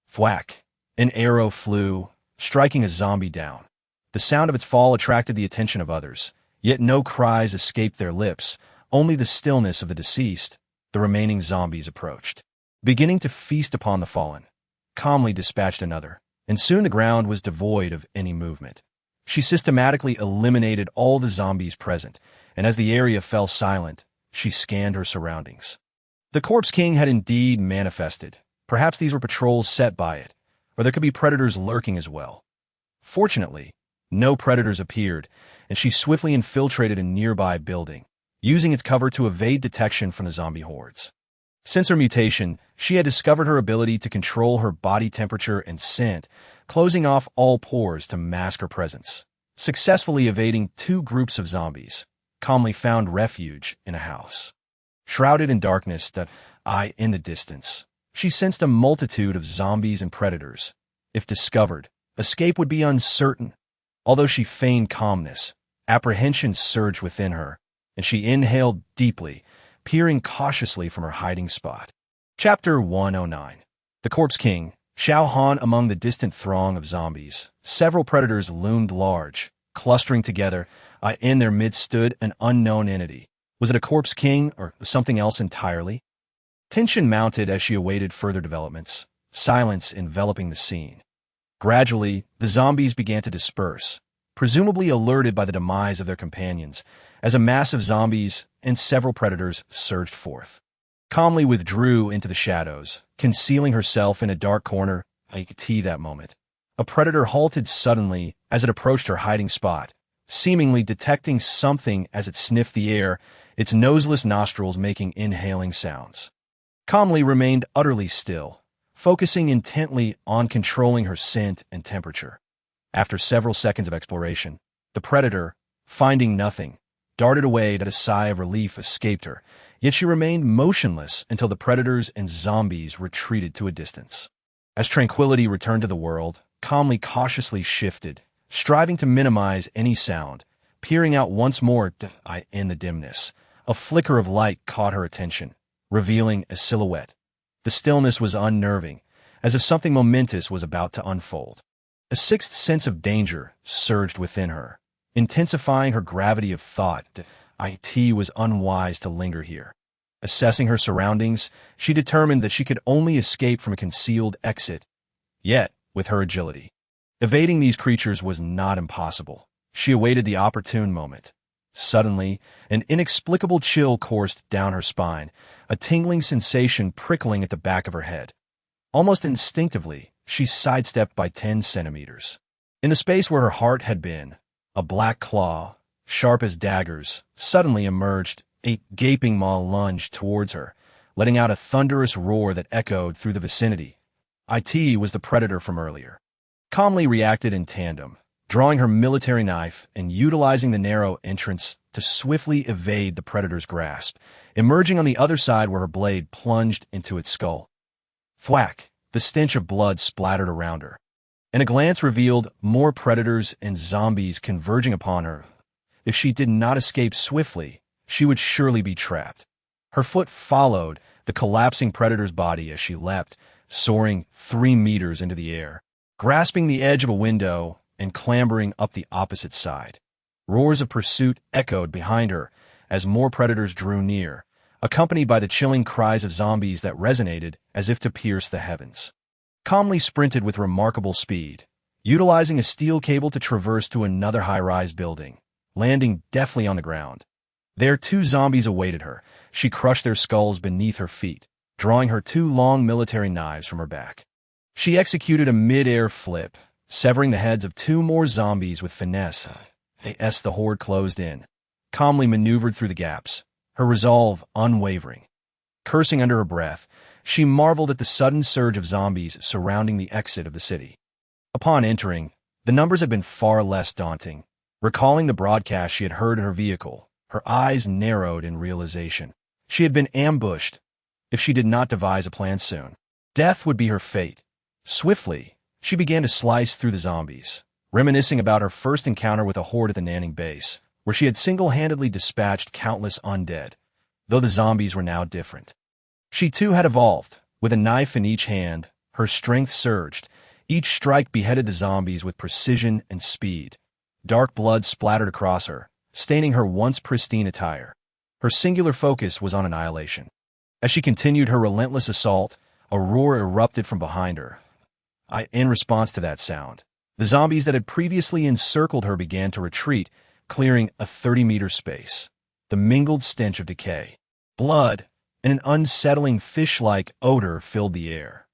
Thwack! An arrow flew, striking a zombie down. The sound of its fall attracted the attention of others, yet no cries escaped their lips, only the stillness of the deceased. The remaining zombies approached, beginning to feast upon the fallen. Calmly dispatched another, and soon the ground was devoid of any movement. She systematically eliminated all the zombies present, and as the area fell silent, she scanned her surroundings. The Corpse King had indeed manifested. Perhaps these were patrols set by it, or there could be predators lurking as well. Fortunately, no predators appeared, and she swiftly infiltrated a nearby building, using its cover to evade detection from the zombie hordes. Since her mutation, she had discovered her ability to control her body temperature and scent, closing off all pores to mask her presence. Successfully evading two groups of zombies, calmly found refuge in a house. Shrouded in darkness, in the distance, she sensed a multitude of zombies and predators. If discovered, escape would be uncertain. Although she feigned calmness, apprehension surged within her, and she inhaled deeply, peering cautiously from her hiding spot. Chapter 109. The Corpse King. Xiao Han. Among the distant throng of zombies, several predators loomed large, clustering together. In their midst stood an unknown entity. Was it a Corpse King or something else entirely? Tension mounted as she awaited further developments, silence enveloping the scene. Gradually, the zombies began to disperse, presumably alerted by the demise of their companions, as a mass of zombies and several predators surged forth. Calmly withdrew into the shadows, concealing herself in a dark corner. That moment, a predator halted suddenly as it approached her hiding spot, seemingly detecting something as it sniffed the air, its noseless nostrils making inhaling sounds. Calmly remained utterly still, focusing intently on controlling her scent and temperature. After several seconds of exploration, the predator, finding nothing, darted away. A sigh of relief escaped her, yet she remained motionless until the predators and zombies retreated to a distance. As tranquility returned to the world, calmly cautiously shifted, striving to minimize any sound, peering out once more in the dimness. A flicker of light caught her attention, revealing a silhouette. The stillness was unnerving, as if something momentous was about to unfold. A sixth sense of danger surged within her, intensifying her gravity of thought. It was unwise to linger here. Assessing her surroundings, she determined that she could only escape from a concealed exit. Yet, with her agility, evading these creatures was not impossible. She awaited the opportune moment. Suddenly, an inexplicable chill coursed down her spine, a tingling sensation prickling at the back of her head. Almost instinctively, she sidestepped by 10 centimeters. In the space where her heart had been, a black claw, sharp as daggers, suddenly emerged. A gaping maw lunged towards her, letting out a thunderous roar that echoed through the vicinity. It was the predator from earlier. Calmly reacted in tandem, drawing her military knife and utilizing the narrow entrance to swiftly evade the predator's grasp, emerging on the other side where her blade plunged into its skull. Thwack! The stench of blood splattered around her, and a glance revealed more predators and zombies converging upon her. If she did not escape swiftly, she would surely be trapped. Her foot followed the collapsing predator's body as she leapt, soaring 3 meters into the air, grasping the edge of a window and clambering up the opposite side. Roars of pursuit echoed behind her as more predators drew near, accompanied by the chilling cries of zombies that resonated as if to pierce the heavens. calmly sprinted with remarkable speed, utilizing a steel cable to traverse to another high-rise building, landing deftly on the ground. There, two zombies awaited her. She crushed their skulls beneath her feet, drawing her two long military knives from her back. She executed a mid-air flip, severing the heads of two more zombies with finesse. As the horde closed in, calmly maneuvered through the gaps, her resolve unwavering. Cursing under her breath, she marveled at the sudden surge of zombies surrounding the exit of the city. Upon entering, the numbers had been far less daunting. Recalling the broadcast she had heard in her vehicle, her eyes narrowed in realization. She had been ambushed. If she did not devise a plan soon, death would be her fate. Swiftly, she began to slice through the zombies, reminiscing about her first encounter with a horde at the Nanning base, where she had single-handedly dispatched countless undead, though the zombies were now different. She too had evolved. With a knife in each hand, her strength surged. Each strike beheaded the zombies with precision and speed. Dark blood splattered across her, staining her once pristine attire. Her singular focus was on annihilation. As she continued her relentless assault, a roar erupted from behind her. In response to that sound, the zombies that had previously encircled her began to retreat, clearing a 30-meter space. The mingled stench of decay, blood, and an unsettling fish-like odor filled the air.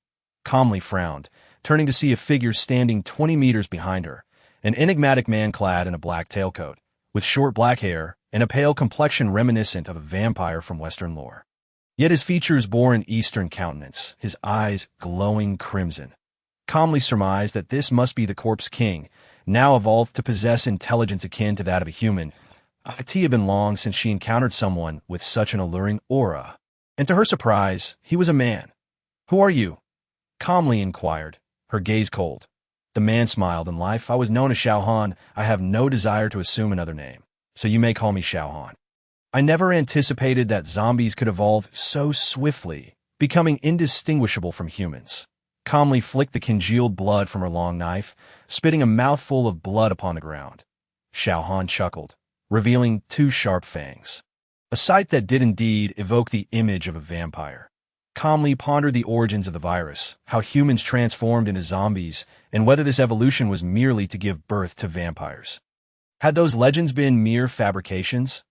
Calmly frowned, turning to see a figure standing 20 meters behind her, an enigmatic man clad in a black tailcoat, with short black hair and a pale complexion reminiscent of a vampire from Western lore. Yet his features bore an Eastern countenance, his eyes glowing crimson. Calmly surmised that this must be the Corpse King, now evolved to possess intelligence akin to that of a human. It had been long since she encountered someone with such an alluring aura. And to her surprise, he was a man. "Who are you?" calmly inquired, her gaze cold. The man smiled. "In life, I was known as Xiao Han. I have no desire to assume another name, so you may call me Xiao Han." I never anticipated that zombies could evolve so swiftly, becoming indistinguishable from humans. Calmly flicked the congealed blood from her long knife, spitting a mouthful of blood upon the ground. Xiao Han chuckled, revealing two sharp fangs. A sight that did indeed evoke the image of a vampire. Calmly pondered the origins of the virus, how humans transformed into zombies, and whether this evolution was merely to give birth to vampires. Had those legends been mere fabrications?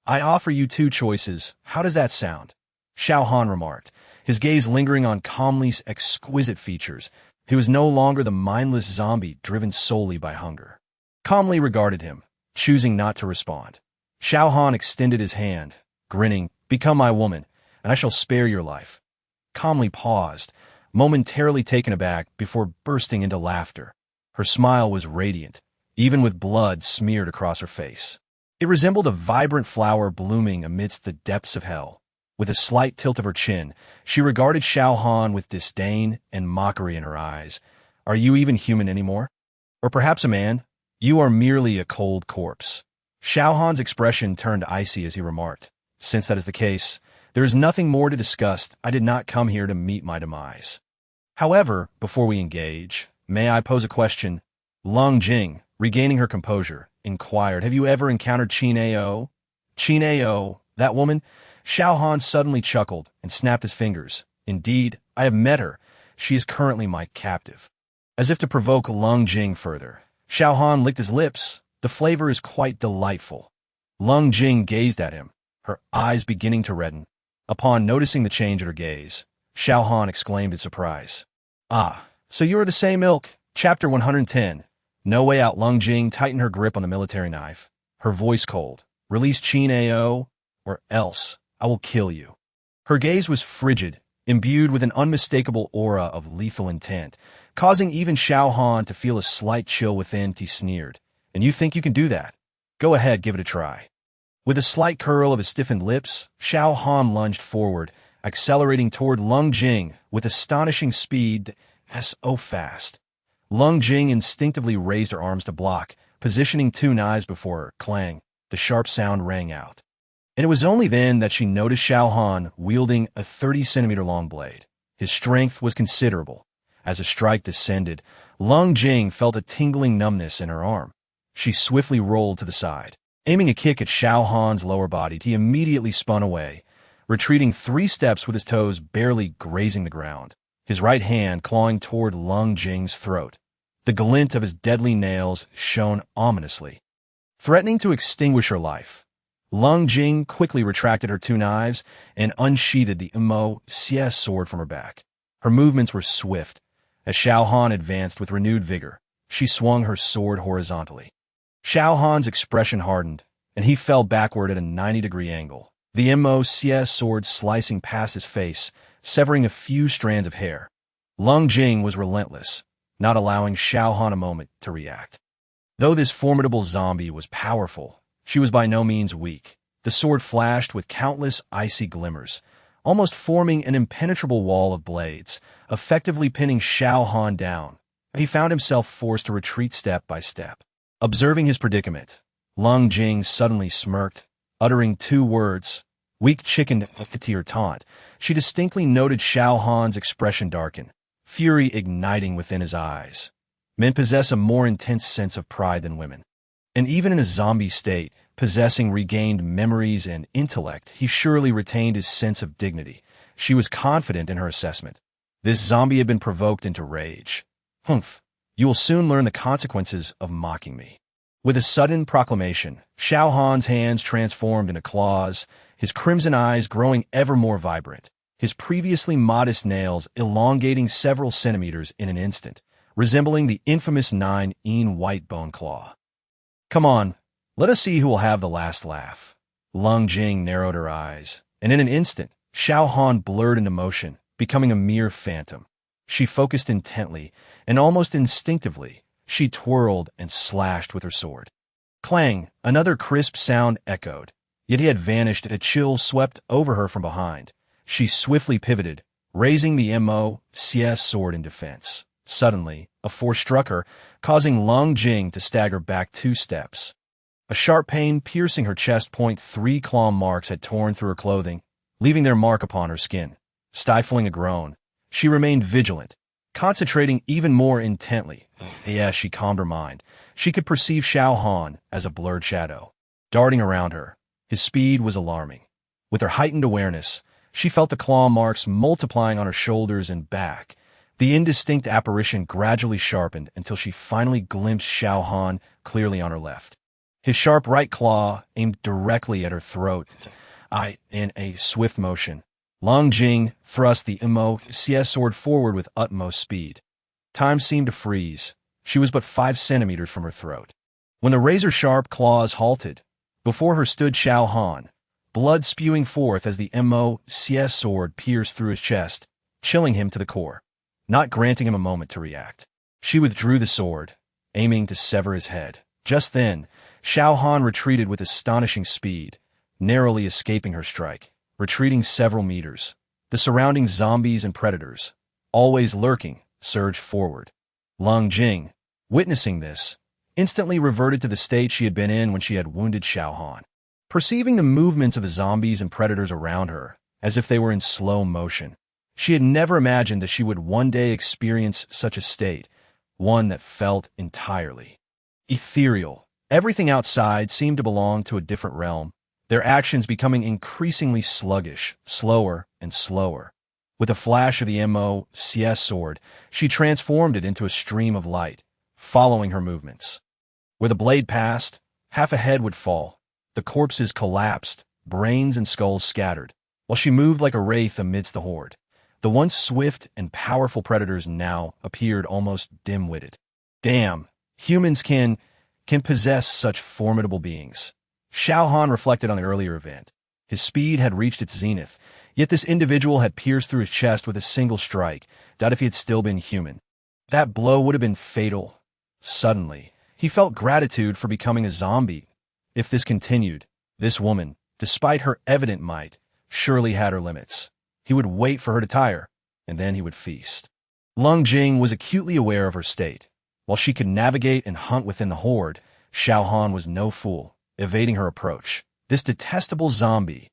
"I offer you two choices. How does that sound?" Xiao Han remarked, his gaze lingering on Calmly's exquisite features. He was no longer the mindless zombie driven solely by hunger. Calmly regarded him, choosing not to respond. Xiao Han extended his hand, grinning, "Become my woman, and I shall spare your life." Calmly paused, momentarily taken aback before bursting into laughter. Her smile was radiant, even with blood smeared across her face. It resembled a vibrant flower blooming amidst the depths of hell. With a slight tilt of her chin, she regarded Xiao Han with disdain and mockery in her eyes. "Are you even human anymore? Or perhaps a man? You are merely a cold corpse." Xiao Han's expression turned icy as he remarked, "Since that is the case, there is nothing more to discuss. I did not come here to meet my demise. However, before we engage, may I pose a question?" Lung Jing, regaining her composure, inquired, "Have you ever encountered Qin Ao?" "Qin Ao, that woman?" Xiao Han suddenly chuckled and snapped his fingers. "Indeed, I have met her. She is currently my captive." As if to provoke Lung Jing further, Xiao Han licked his lips. "The flavor is quite delightful." Lung Jing gazed at him, her eyes beginning to redden. Upon noticing the change in her gaze, Xiao Han exclaimed in surprise, "Ah, so you are the same ilk." Chapter 110. No Way Out. Lung Jing tightened her grip on the military knife, her voice cold. "Release Qin Ao, or else I will kill you." Her gaze was frigid, imbued with an unmistakable aura of lethal intent, causing even Xiao Han to feel a slight chill within. He sneered, "And you think you can do that? Go ahead, give it a try." With a slight curl of his stiffened lips, Xiao Han lunged forward, accelerating toward Lung Jing with astonishing speed. So fast. Lung Jing instinctively raised her arms to block, positioning two knives before her. Clang, the sharp sound rang out. And it was only then that she noticed Xiao Han wielding a 30-centimeter-long blade. His strength was considerable. As a strike descended, Lung Jing felt a tingling numbness in her arm. She swiftly rolled to the side. Aiming a kick at Xiao Han's lower body, he immediately spun away, retreating 3 steps with his toes barely grazing the ground. his right hand clawing toward Lung Jing's throat. The glint of his deadly nails shone ominously. Threatening to extinguish her life, Lung Jing quickly retracted her two knives and unsheathed the merciless sword from her back. Her movements were swift. As Xiao Han advanced with renewed vigor, she swung her sword horizontally. Xiao Han's expression hardened, and he fell backward at a 90-degree angle, the merciless sword slicing past his face, severing a few strands of hair. Lung Jing was relentless, not allowing Xiao Han a moment to react. Though this formidable zombie was powerful, she was by no means weak. The sword flashed with countless icy glimmers, almost forming an impenetrable wall of blades, effectively pinning Xiao Han down. He found himself forced to retreat step by step. Observing his predicament, Lung Jing suddenly smirked, uttering two words, weak chicken to her taunt. She distinctly noted Xiao Han's expression darken, fury igniting within his eyes. Men possess a more intense sense of pride than women. And even in a zombie state, possessing regained memories and intellect, he surely retained his sense of dignity. She was confident in her assessment. This zombie had been provoked into rage. Humph, you will soon learn the consequences of mocking me. With a sudden proclamation, Xiao Han's hands transformed into claws, his crimson eyes growing ever more vibrant, his previously modest nails elongating several centimeters in an instant, resembling the infamous 9-in white bone claw. Come on, let us see who will have the last laugh. Lung Jing narrowed her eyes, and in an instant, Xiao Han blurred into motion, becoming a mere phantom. She focused intently, and almost instinctively, she twirled and slashed with her sword. Clang! Another crisp sound echoed, yet he had vanished. A chill swept over her from behind. She swiftly pivoted, raising the merciless sword in defense. Suddenly, a force struck her, causing Lung Jing to stagger back 2 steps. A sharp pain piercing her chest point, 3 claw marks had torn through her clothing, leaving their mark upon her skin. Stifling a groan, she remained vigilant, concentrating even more intently. Yes, she calmed her mind. She could perceive Xiao Han as a blurred shadow, darting around her. His speed was alarming. With her heightened awareness, she felt the claw marks multiplying on her shoulders and back. The indistinct apparition gradually sharpened until she finally glimpsed Xiao Han clearly on her left. His sharp right claw aimed directly at her throat. In a swift motion, Lung Jing thrust the merciless sword forward with utmost speed. Time seemed to freeze. She was but 5 centimeters from her throat. When the razor-sharp claws halted, before her stood Xiao Han, blood spewing forth as the merciless sword pierced through his chest, chilling him to the core. Not granting him a moment to react, she withdrew the sword, aiming to sever his head. Just then, Xiao Han retreated with astonishing speed, narrowly escaping her strike. Retreating several meters, the surrounding zombies and predators, always lurking, surged forward. Lung Jing, witnessing this, instantly reverted to the state she had been in when she had wounded Xiao Han. Perceiving the movements of the zombies and predators around her, as if they were in slow motion, she had never imagined that she would one day experience such a state, one that felt entirely ethereal. Everything outside seemed to belong to a different realm, their actions becoming increasingly sluggish, slower and slower. With a flash of the merciless sword, she transformed it into a stream of light, following her movements. Where the blade passed, half a head would fall. The corpses collapsed, brains and skulls scattered, while she moved like a wraith amidst the horde. The once swift and powerful predators now appeared almost dim-witted. Damn, humans can possess such formidable beings. Xiao Han reflected on the earlier event. His speed had reached its zenith, yet this individual had pierced through his chest with a single strike. Doubt if he had still been human. That blow would have been fatal. Suddenly, he felt gratitude for becoming a zombie. If this continued, this woman, despite her evident might, surely had her limits. He would wait for her to tire, and then he would feast. Lung Jing was acutely aware of her state. While she could navigate and hunt within the horde, Xiao Han was no fool, evading her approach. This detestable zombie,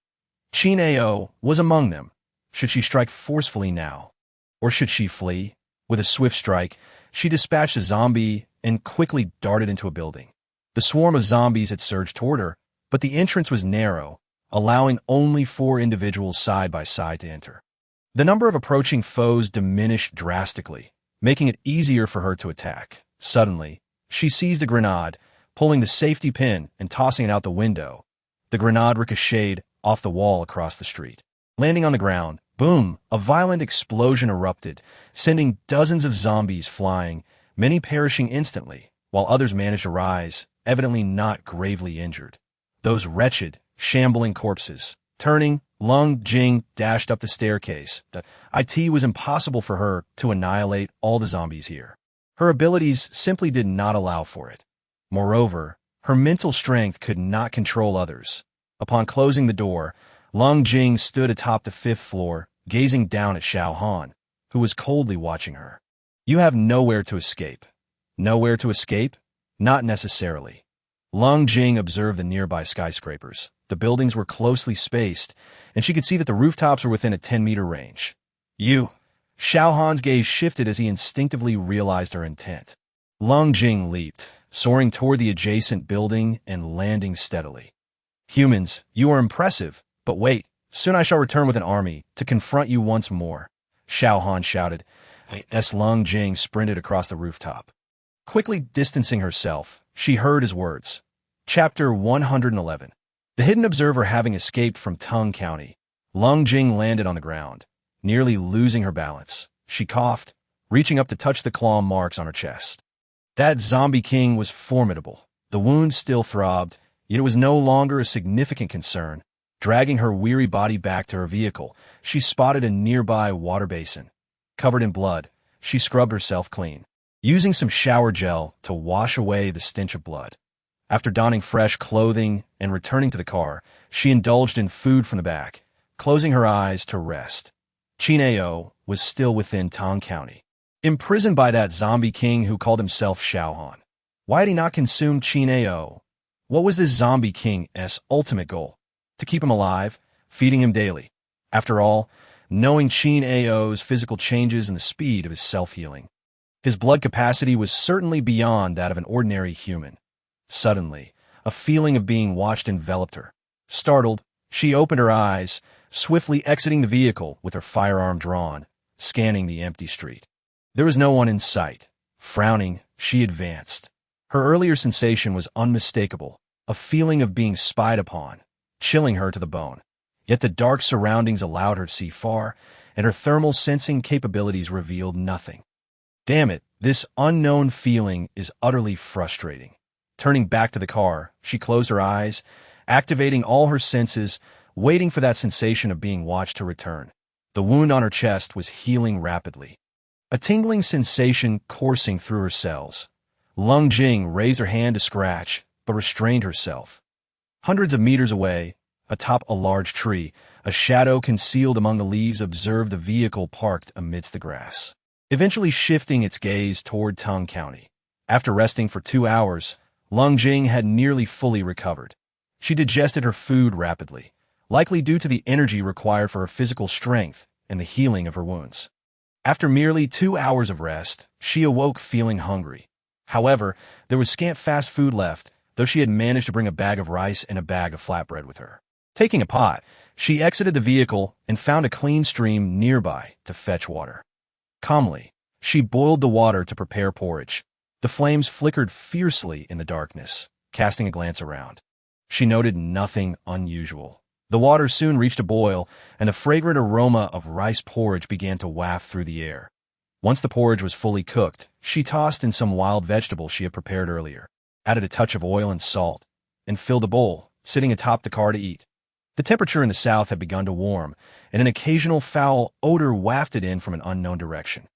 Qin Ao, was among them. Should she strike forcefully now? Or should she flee? With a swift strike, she dispatched a zombie and quickly darted into a building. The swarm of zombies had surged toward her, but the entrance was narrow, allowing only 4 individuals side by side to enter. The number of approaching foes diminished drastically, making it easier for her to attack. Suddenly, she seized a grenade, pulling the safety pin and tossing it out the window. The grenade ricocheted off the wall across the street. Landing on the ground, boom, a violent explosion erupted, sending dozens of zombies flying, many perishing instantly, while others managed to rise, evidently not gravely injured. Those wretched, shambling corpses. Turning, Lung Jing dashed up the staircase. It was impossible for her to annihilate all the zombies here. Her abilities simply did not allow for it. Moreover, her mental strength could not control others. Upon closing the door, Lung Jing stood atop the 5th floor, gazing down at Xiao Han, who was coldly watching her. You have nowhere to escape. Nowhere to escape? Not necessarily. Lung Jing observed the nearby skyscrapers. The buildings were closely spaced, and she could see that the rooftops were within a 10-meter range. You. Xiao Han's gaze shifted as he instinctively realized her intent. Lung Jing leaped, soaring toward the adjacent building and landing steadily. Humans, you are impressive, but wait, soon I shall return with an army to confront you once more, Xiao Han shouted, as Lung Jing sprinted across the rooftop. Quickly distancing herself, she heard his words. Chapter 111. The hidden observer having escaped from Tung County, Lung Jing landed on the ground, nearly losing her balance. She coughed, reaching up to touch the claw marks on her chest. That zombie king was formidable. The wound still throbbed, yet it was no longer a significant concern. Dragging her weary body back to her vehicle, she spotted a nearby water basin. Covered in blood, she scrubbed herself clean, using some shower gel to wash away the stench of blood. After donning fresh clothing and returning to the car, she indulged in food from the back, closing her eyes to rest. Qin Ao was still within Tong County, imprisoned by that zombie king who called himself Xiao Han. Why had he not consumed Qin Ao? What was this zombie king's ultimate goal? To keep him alive, feeding him daily. After all, knowing Qin Ao's physical changes and the speed of his self-healing, his blood capacity was certainly beyond that of an ordinary human. Suddenly, a feeling of being watched enveloped her. Startled, she opened her eyes, swiftly exiting the vehicle with her firearm drawn, scanning the empty street. There was no one in sight. Frowning, she advanced. Her earlier sensation was unmistakable, a feeling of being spied upon, chilling her to the bone. Yet the dark surroundings allowed her to see far, and her thermal sensing capabilities revealed nothing. Damn it, this unknown feeling is utterly frustrating. Turning back to the car, she closed her eyes, activating all her senses, waiting for that sensation of being watched to return. The wound on her chest was healing rapidly. A tingling sensation coursing through her cells. Lung Jing raised her hand to scratch, but restrained herself. Hundreds of meters away, atop a large tree, a shadow concealed among the leaves observed the vehicle parked amidst the grass, eventually shifting its gaze toward Tung County. After resting for 2 hours, Lung Jing had nearly fully recovered. She digested her food rapidly, likely due to the energy required for her physical strength and the healing of her wounds. After merely 2 hours of rest, she awoke feeling hungry. However, there was scant fast food left, though she had managed to bring a bag of rice and a bag of flatbread with her. Taking a pot, she exited the vehicle and found a clean stream nearby to fetch water. Calmly, she boiled the water to prepare porridge. The flames flickered fiercely in the darkness, casting a glance around. She noted nothing unusual. The water soon reached a boil, and the fragrant aroma of rice porridge began to waft through the air. Once the porridge was fully cooked, she tossed in some wild vegetables she had prepared earlier, added a touch of oil and salt, and filled a bowl, sitting atop the car to eat. The temperature in the south had begun to warm, and an occasional foul odor wafted in from an unknown direction.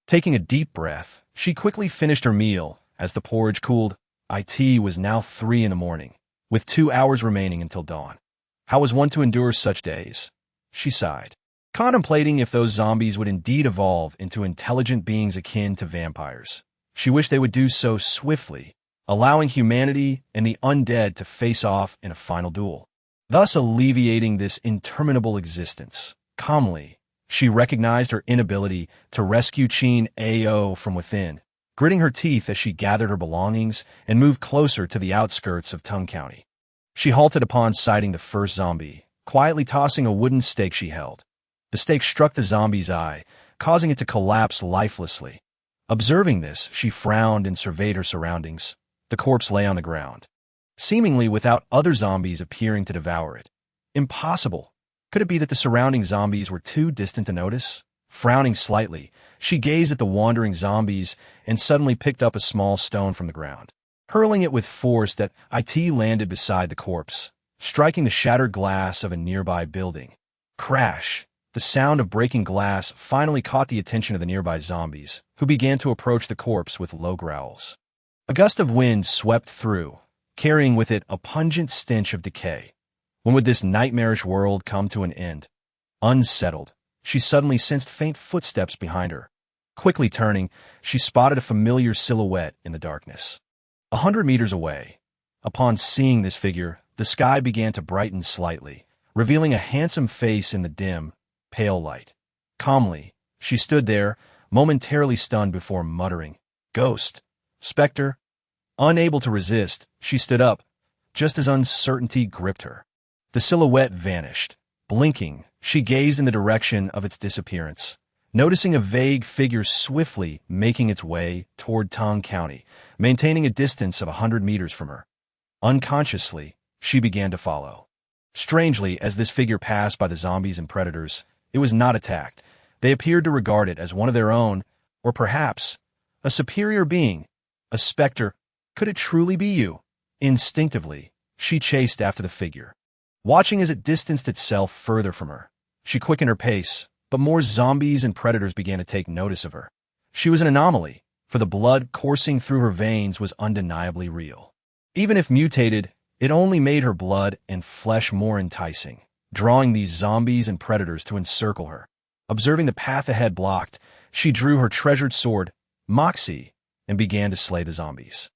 Taking a deep breath, she quickly finished her meal. As the porridge cooled, it was now 3 a.m, with 2 hours remaining until dawn. How was one to endure such days? She sighed, contemplating if those zombies would indeed evolve into intelligent beings akin to vampires. She wished they would do so swiftly, allowing humanity and the undead to face off in a final duel, thus alleviating this interminable existence. Calmly, she recognized her inability to rescue Qin Ao from within, gritting her teeth as she gathered her belongings and moved closer to the outskirts of Tung County. She halted upon sighting the first zombie, quietly tossing a wooden stake she held. The stake struck the zombie's eye, causing it to collapse lifelessly. Observing this, she frowned and surveyed her surroundings. The corpse lay on the ground, seemingly without other zombies appearing to devour it. Impossible. Could it be that the surrounding zombies were too distant to notice? Frowning slightly, she gazed at the wandering zombies and suddenly picked up a small stone from the ground. Hurling it with force, that it landed beside the corpse, striking the shattered glass of a nearby building. Crash! The sound of breaking glass finally caught the attention of the nearby zombies, who began to approach the corpse with low growls. A gust of wind swept through, carrying with it a pungent stench of decay. When would this nightmarish world come to an end? Unsettled, she suddenly sensed faint footsteps behind her. Quickly turning, she spotted a familiar silhouette in the darkness. 100 meters away. Upon seeing this figure, the sky began to brighten slightly, revealing a handsome face in the dim, pale light. Calmly, she stood there, momentarily stunned before muttering, "Ghost! Spectre!" Unable to resist, she stood up, just as uncertainty gripped her. The silhouette vanished. Blinking, she gazed in the direction of its disappearance, noticing a vague figure swiftly making its way toward Tongue County, maintaining a distance of 100 meters from her. Unconsciously, she began to follow. Strangely, as this figure passed by the zombies and predators, it was not attacked. They appeared to regard it as one of their own, or perhaps a superior being, a specter. Could it truly be you? Instinctively, she chased after the figure, watching as it distanced itself further from her. She quickened her pace, but more zombies and predators began to take notice of her. She was an anomaly, for the blood coursing through her veins was undeniably real. Even if mutated, it only made her blood and flesh more enticing, drawing these zombies and predators to encircle her. Observing the path ahead blocked, she drew her treasured sword, Moxie, and began to slay the zombies.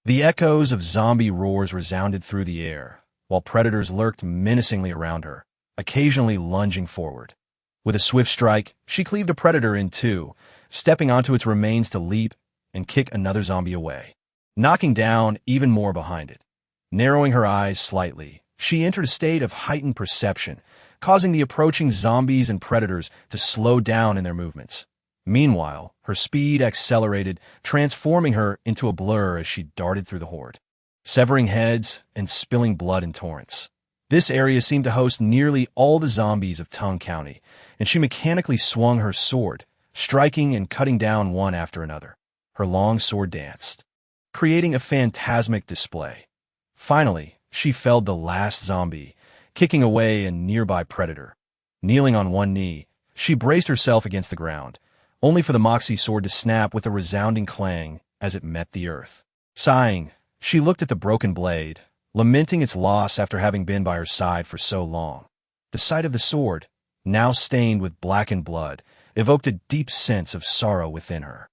The echoes of zombie roars resounded through the air, while predators lurked menacingly around her, occasionally lunging forward. With a swift strike, she cleaved a predator in two, stepping onto its remains to leap and kick another zombie away, knocking down even more behind it. Narrowing her eyes slightly, she entered a state of heightened perception, causing the approaching zombies and predators to slow down in their movements. Meanwhile, her speed accelerated, transforming her into a blur as she darted through the horde, severing heads and spilling blood in torrents. This area seemed to host nearly all the zombies of Tongue County, and she mechanically swung her sword, striking and cutting down one after another. Her long sword danced, creating a phantasmic display. Finally, she felled the last zombie, kicking away a nearby predator. Kneeling on one knee, she braced herself against the ground, only for the Moxie sword to snap with a resounding clang as it met the earth. Sighing, she looked at the broken blade, lamenting its loss after having been by her side for so long. The sight of the sword, now stained with blackened blood, evoked a deep sense of sorrow within her.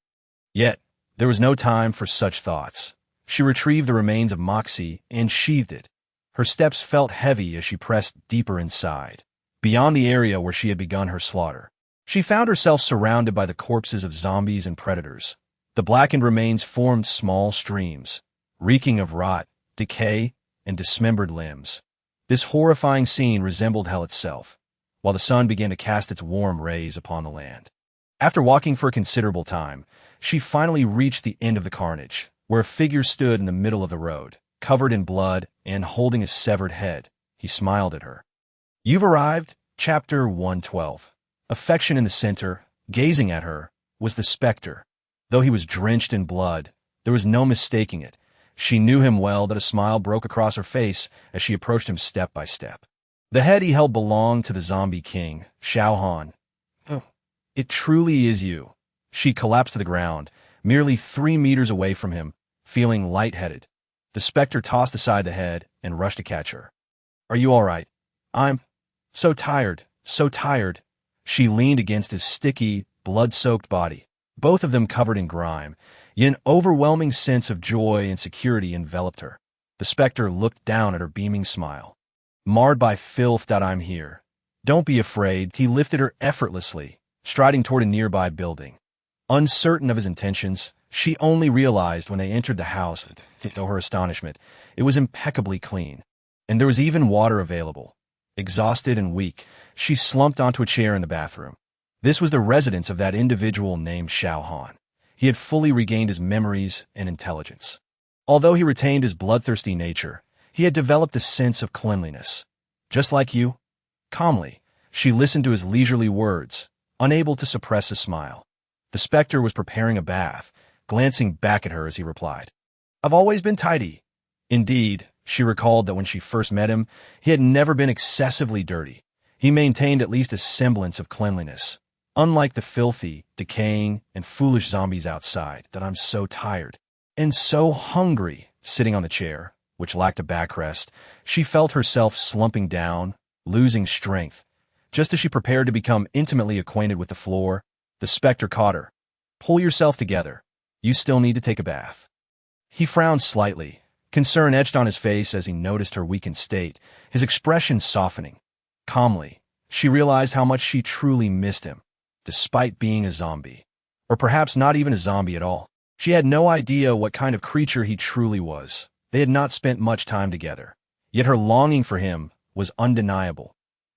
Yet, there was no time for such thoughts. She retrieved the remains of Moxie and sheathed it. Her steps felt heavy as she pressed deeper inside, beyond the area where she had begun her slaughter. She found herself surrounded by the corpses of zombies and predators. The blackened remains formed small streams, reeking of rot, decay, and dismembered limbs. This horrifying scene resembled hell itself, while the sun began to cast its warm rays upon the land. After walking for a considerable time, she finally reached the end of the carnage, where a figure stood in the middle of the road, covered in blood and holding a severed head. He smiled at her. "You've arrived." Chapter 112. Affection in the center, gazing at her, was the specter. Though he was drenched in blood, there was no mistaking it. She knew him well that a smile broke across her face as she approached him step by step. The head he held belonged to the zombie king, Shao Han. "Oh, it truly is you." She collapsed to the ground, merely 3 meters away from him, feeling lightheaded. The specter tossed aside the head and rushed to catch her. "Are you all right?" "I'm so tired, so tired." She leaned against his sticky, blood-soaked body, both of them covered in grime, yet an overwhelming sense of joy and security enveloped her. The specter looked down at her beaming smile. "Marred by filth, I'm here. Don't be afraid." He lifted her effortlessly, striding toward a nearby building. Uncertain of his intentions, she only realized when they entered the house, to her astonishment, it was impeccably clean, and there was even water available. Exhausted and weak, she slumped onto a chair in the bathroom. This was the residence of that individual named Xiao Han. He had fully regained his memories and intelligence. Although he retained his bloodthirsty nature, he had developed a sense of cleanliness. Just like you. Calmly, she listened to his leisurely words, unable to suppress a smile. The specter was preparing a bath, glancing back at her as he replied, "I've always been tidy." Indeed, she recalled that when she first met him, he had never been excessively dirty. He maintained at least a semblance of cleanliness, unlike the filthy, decaying, and foolish zombies outside. "That I'm so tired and so hungry." Sitting on the chair, which lacked a backrest, she felt herself slumping down, losing strength. Just as she prepared to become intimately acquainted with the floor, the specter caught her. "Pull yourself together. You still need to take a bath." He frowned slightly. Concern etched on his face as he noticed her weakened state, his expression softening. Calmly, she realized how much she truly missed him, despite being a zombie. Or perhaps not even a zombie at all. She had no idea what kind of creature he truly was. They had not spent much time together. Yet her longing for him was undeniable.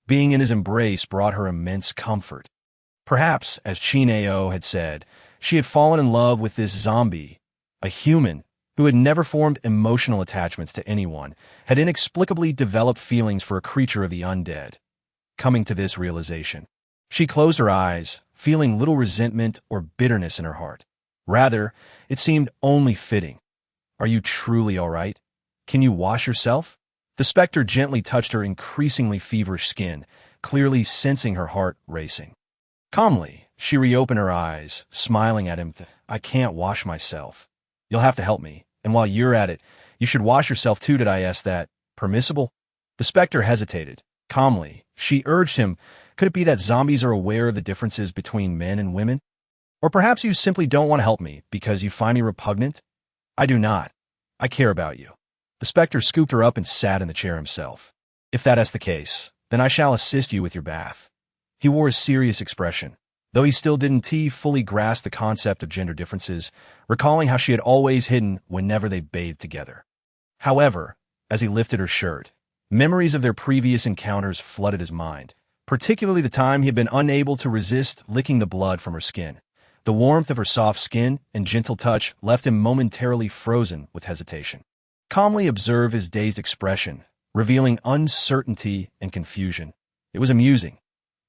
Being in his embrace brought her immense comfort. Perhaps, as Chineo had said, she had fallen in love with this zombie, a human who had never formed emotional attachments to anyone, had inexplicably developed feelings for a creature of the undead. Coming to this realization, she closed her eyes, feeling little resentment or bitterness in her heart. Rather, it seemed only fitting. "Are you truly all right? Can you wash yourself?" The specter gently touched her increasingly feverish skin, clearly sensing her heart racing. Calmly, she reopened her eyes, smiling at him. "I can't wash myself. You'll have to help me, and while you're at it, you should wash yourself too. Did I ask that permissible?" The specter hesitated. Calmly, she urged him, "Could it be that zombies are aware of the differences between men and women? Or perhaps you simply don't want to help me because you find me repugnant?" "I do not. I care about you." The specter scooped her up and sat in the chair himself. "If that is the case, then I shall assist you with your bath." He wore a serious expression, though he still didn't fully grasp the concept of gender differences, recalling how she had always hidden whenever they bathed together. However, as he lifted her shirt, memories of their previous encounters flooded his mind, particularly the time he had been unable to resist licking the blood from her skin. The warmth of her soft skin and gentle touch left him momentarily frozen with hesitation. Calmly observed his dazed expression, revealing uncertainty and confusion. It was amusing.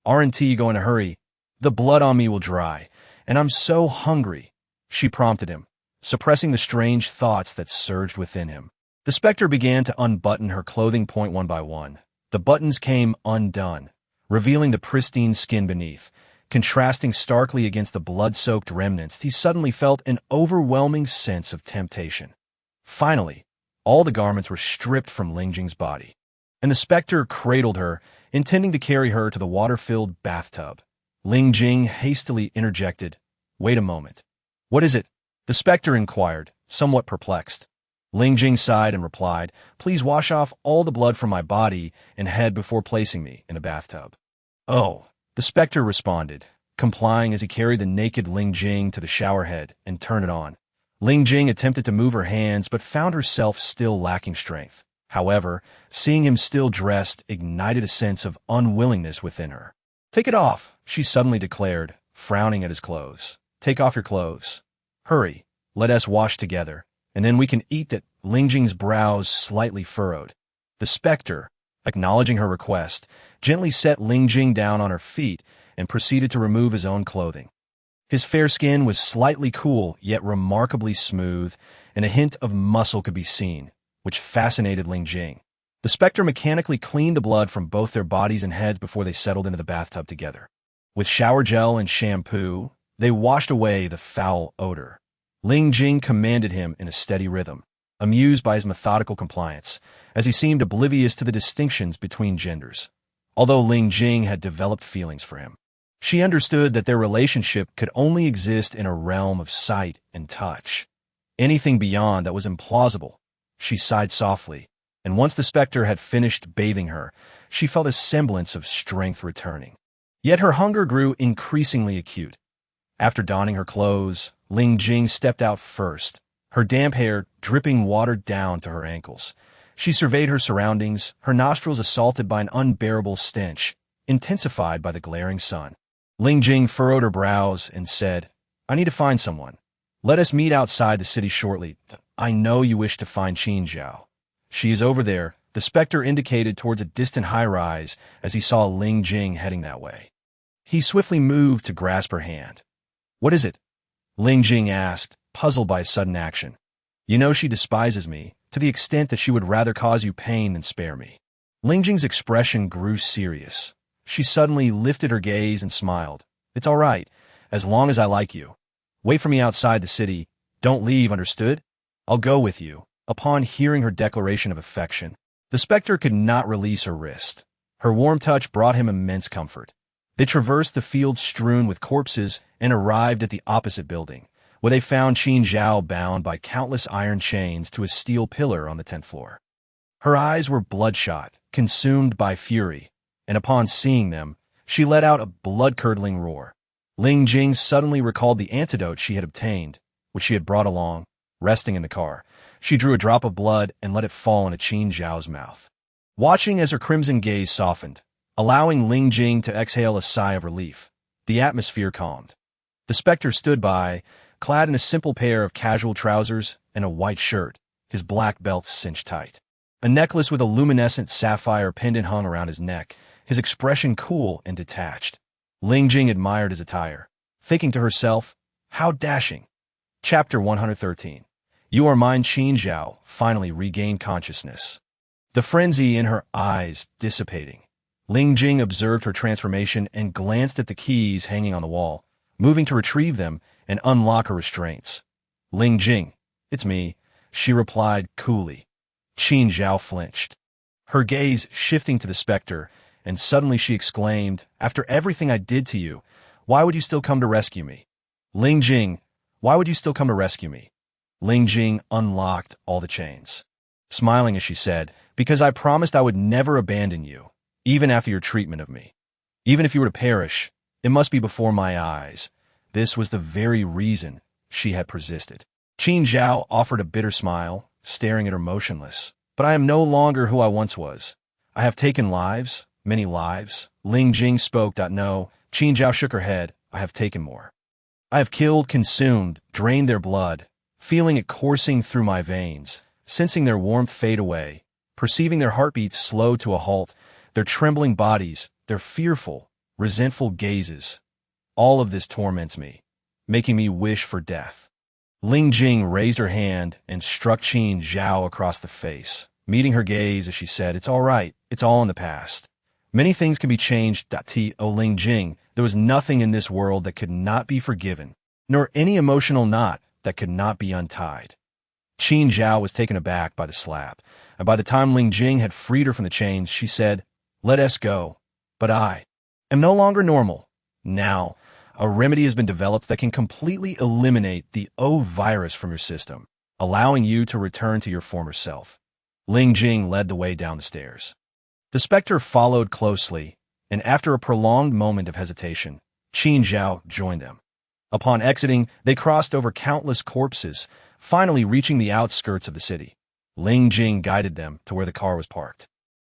"Aren't you going to hurry? The blood on me will dry, and I'm so hungry," she prompted him, suppressing the strange thoughts that surged within him. The specter began to unbutton her clothing point one by one. The buttons came undone, revealing the pristine skin beneath. Contrasting starkly against the blood-soaked remnants, he suddenly felt an overwhelming sense of temptation. Finally, all the garments were stripped from Ling Jing's body, and the specter cradled her, intending to carry her to the water-filled bathtub. Ling Jing hastily interjected, "Wait a moment." "What is it?" the specter inquired, somewhat perplexed. Ling Jing sighed and replied, "Please wash off all the blood from my body and head before placing me in a bathtub." "Oh," the specter responded, complying as he carried the naked Ling Jing to the shower head and turned it on. Ling Jing attempted to move her hands but found herself still lacking strength. However, seeing him still dressed ignited a sense of unwillingness within her. "Take it off," she suddenly declared, frowning at his clothes. "Take off your clothes. Hurry, let us wash together, and then we can eat that." Ling Jing's brows slightly furrowed. The specter, acknowledging her request, gently set Ling Jing down on her feet and proceeded to remove his own clothing. His fair skin was slightly cool, yet remarkably smooth, and a hint of muscle could be seen, which fascinated Ling Jing. The specter mechanically cleaned the blood from both their bodies and heads before they settled into the bathtub together. With shower gel and shampoo, they washed away the foul odor. Ling Jing commanded him in a steady rhythm, amused by his methodical compliance, as he seemed oblivious to the distinctions between genders. Although Ling Jing had developed feelings for him, she understood that their relationship could only exist in a realm of sight and touch. Anything beyond that was implausible. She sighed softly, and once the specter had finished bathing her, she felt a semblance of strength returning. Yet her hunger grew increasingly acute. After donning her clothes, Ling Jing stepped out first, her damp hair dripping water down to her ankles. She surveyed her surroundings, her nostrils assaulted by an unbearable stench, intensified by the glaring sun. Ling Jing furrowed her brows and said, I need to find someone. Let us meet outside the city shortly. I know you wish to find Qin Zhao. She is over there. The specter indicated towards a distant high-rise as he saw Ling Jing heading that way. He swiftly moved to grasp her hand. What is it? Ling Jing asked, puzzled by his sudden action. You know she despises me, to the extent that she would rather cause you pain than spare me. Ling Jing's expression grew serious. She suddenly lifted her gaze and smiled. It's all right, as long as I like you. Wait for me outside the city. Don't leave, understood? I'll go with you. Upon hearing her declaration of affection, the specter could not release her wrist. Her warm touch brought him immense comfort. They traversed the field strewn with corpses and arrived at the opposite building, where they found Qin Zhao bound by countless iron chains to a steel pillar on the 10th floor. Her eyes were bloodshot, consumed by fury, and upon seeing them, she let out a blood-curdling roar. Ling Jing suddenly recalled the antidote she had obtained, which she had brought along, resting in the car. She drew a drop of blood and let it fall into Qin Zhao's mouth. Watching as her crimson gaze softened, allowing Ling Jing to exhale a sigh of relief, the atmosphere calmed. The specter stood by, clad in a simple pair of casual trousers and a white shirt, his black belt cinched tight. A necklace with a luminescent sapphire pendant hung around his neck, his expression cool and detached. Ling Jing admired his attire, thinking to herself, how dashing. Chapter 113. You Are Mine. Qin Zhao finally regained consciousness. The frenzy in her eyes dissipating. Ling Jing observed her transformation and glanced at the keys hanging on the wall, moving to retrieve them and unlock her restraints. Ling Jing, it's me, she replied coolly. Qin Zhao flinched, her gaze shifting to the specter, and suddenly she exclaimed, after everything I did to you, why would you still come to rescue me? Ling Jing, why would you still come to rescue me? Ling Jing unlocked all the chains, smiling as she said, because I promised I would never abandon you, even after your treatment of me. Even if you were to perish, it must be before my eyes. This was the very reason she had persisted. Qin Zhao offered a bitter smile, staring at her motionless. But I am no longer who I once was. I have taken lives, many lives. Ling Jing spoke. No, Qin Zhao shook her head. I have taken more. I have killed, consumed, drained their blood, feeling it coursing through my veins, sensing their warmth fade away, perceiving their heartbeats slow to a halt, their trembling bodies, their fearful, resentful gazes. All of this torments me, making me wish for death. Ling Jing raised her hand and struck Qin Zhao across the face, meeting her gaze as she said, it's all right, it's all in the past. Many things can be changed. O Ling Jing, there was nothing in this world that could not be forgiven, nor any emotional knot that could not be untied. Qin Zhao was taken aback by the slap, and by the time Ling Jing had freed her from the chains, she said, let us go. But I am no longer normal. Now, a remedy has been developed that can completely eliminate the O virus from your system, allowing you to return to your former self. Ling Jing led the way down the stairs. The specter followed closely, and after a prolonged moment of hesitation, Qin Zhao joined them. Upon exiting, they crossed over countless corpses, finally reaching the outskirts of the city. Ling Jing guided them to where the car was parked.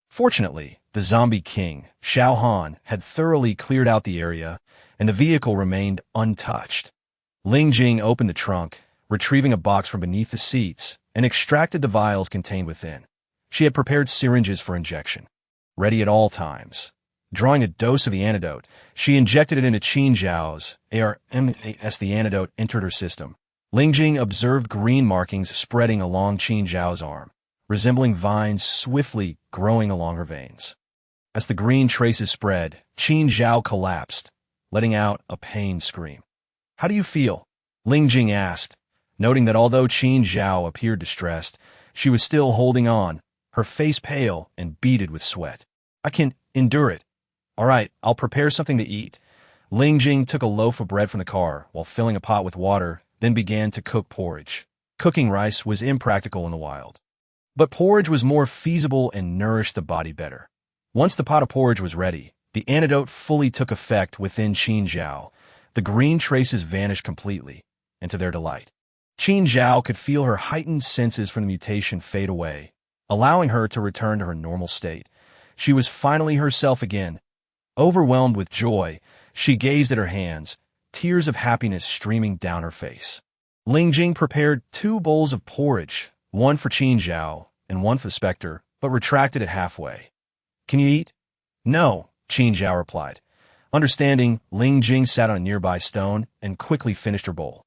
Fortunately, the zombie king, Xiao Han, had thoroughly cleared out the area, and the vehicle remained untouched. Ling Jing opened the trunk, retrieving a box from beneath the seats, and extracted the vials contained within. She had prepared syringes for injection, ready at all times. Drawing a dose of the antidote, she injected it into Qin Zhao's arm. As the antidote entered her system, Ling Jing observed green markings spreading along Qin Zhao's arm, resembling vines swiftly growing along her veins. As the green traces spread, Qin Zhao collapsed, letting out a pained scream. How do you feel? Ling Jing asked, noting that although Qin Zhao appeared distressed, she was still holding on, her face pale and beaded with sweat. I can endure it. All right, I'll prepare something to eat. Ling Jing took a loaf of bread from the car while filling a pot with water, then began to cook porridge. Cooking rice was impractical in the wild, but porridge was more feasible and nourished the body better. Once the pot of porridge was ready, the antidote fully took effect within Qin Zhao. The green traces vanished completely, and to their delight, Qin Zhao could feel her heightened senses from the mutation fade away, allowing her to return to her normal state. She was finally herself again. Overwhelmed with joy, she gazed at her hands, tears of happiness streaming down her face. Ling Jing prepared 2 bowls of porridge, one for Qin Zhao and one for the specter, but retracted it halfway. "Can you eat?" "No," Qin Zhao replied. Understanding, Ling Jing sat on a nearby stone and quickly finished her bowl.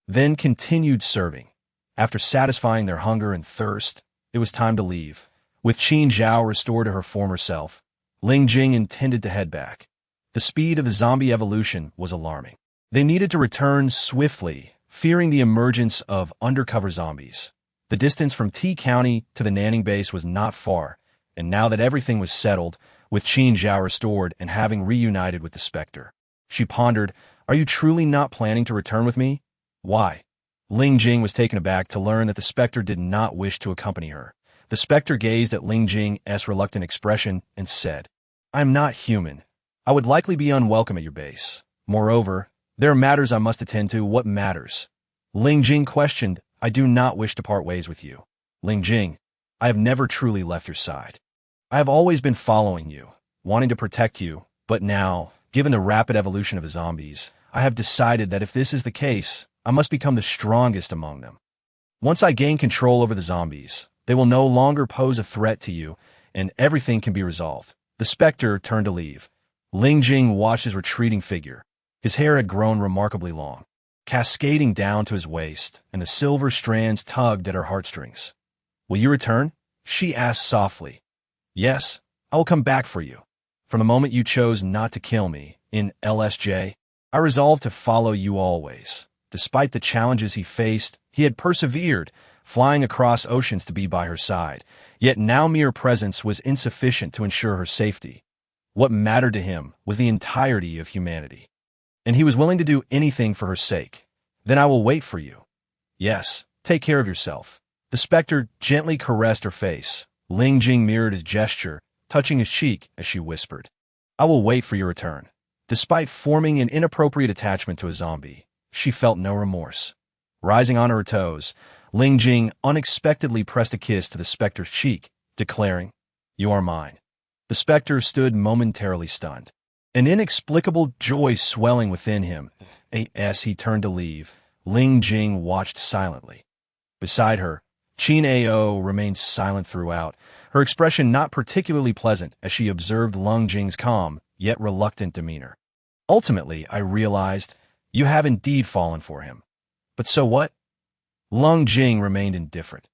Then continued serving. After satisfying their hunger and thirst, it was time to leave. With Qin Zhao restored to her former self, Ling Jing intended to head back. The speed of the zombie evolution was alarming. They needed to return swiftly, fearing the emergence of undercover zombies. The distance from T County to the Nanning base was not far, and now that everything was settled, with Qin Zhao restored and having reunited with the specter, she pondered, "Are you truly not planning to return with me?" "Why?" Ling Jing was taken aback to learn that the specter did not wish to accompany her. The specter gazed at Ling Jing's reluctant expression and said, "I am not human. I would likely be unwelcome at your base. Moreover, there are matters I must attend to." "What matters?" Ling Jing questioned. "I do not wish to part ways with you." "Ling Jing, I have never truly left your side. I have always been following you, wanting to protect you, but now, given the rapid evolution of the zombies, I have decided that if this is the case, I must become the strongest among them. Once I gain control over the zombies, they will no longer pose a threat to you, and everything can be resolved." The specter turned to leave. Ling Jing watched his retreating figure. His hair had grown remarkably long, cascading down to his waist, and the silver strands tugged at her heartstrings. "Will you return?" she asked softly. "Yes, I will come back for you. From the moment you chose not to kill me in LSJ, I resolved to follow you always." Despite the challenges he faced, he had persevered, flying across oceans to be by her side. Yet now mere presence was insufficient to ensure her safety. What mattered to him was the entirety of humanity, and he was willing to do anything for her sake. "Then I will wait for you." "Yes, take care of yourself." The specter gently caressed her face. Ling Jing mirrored his gesture, touching his cheek as she whispered, "I will wait for your return." Despite forming an inappropriate attachment to a zombie, she felt no remorse. Rising on her toes, Ling Jing unexpectedly pressed a kiss to the specter's cheek, declaring, "You are mine." The specter stood momentarily stunned, an inexplicable joy swelling within him. As he turned to leave, Ling Jing watched silently. Beside her, Qin Ao remained silent throughout, her expression not particularly pleasant as she observed Ling Jing's calm, yet reluctant demeanor. "Ultimately, I realized, you have indeed fallen for him. But so what?" Ling Jing remained indifferent.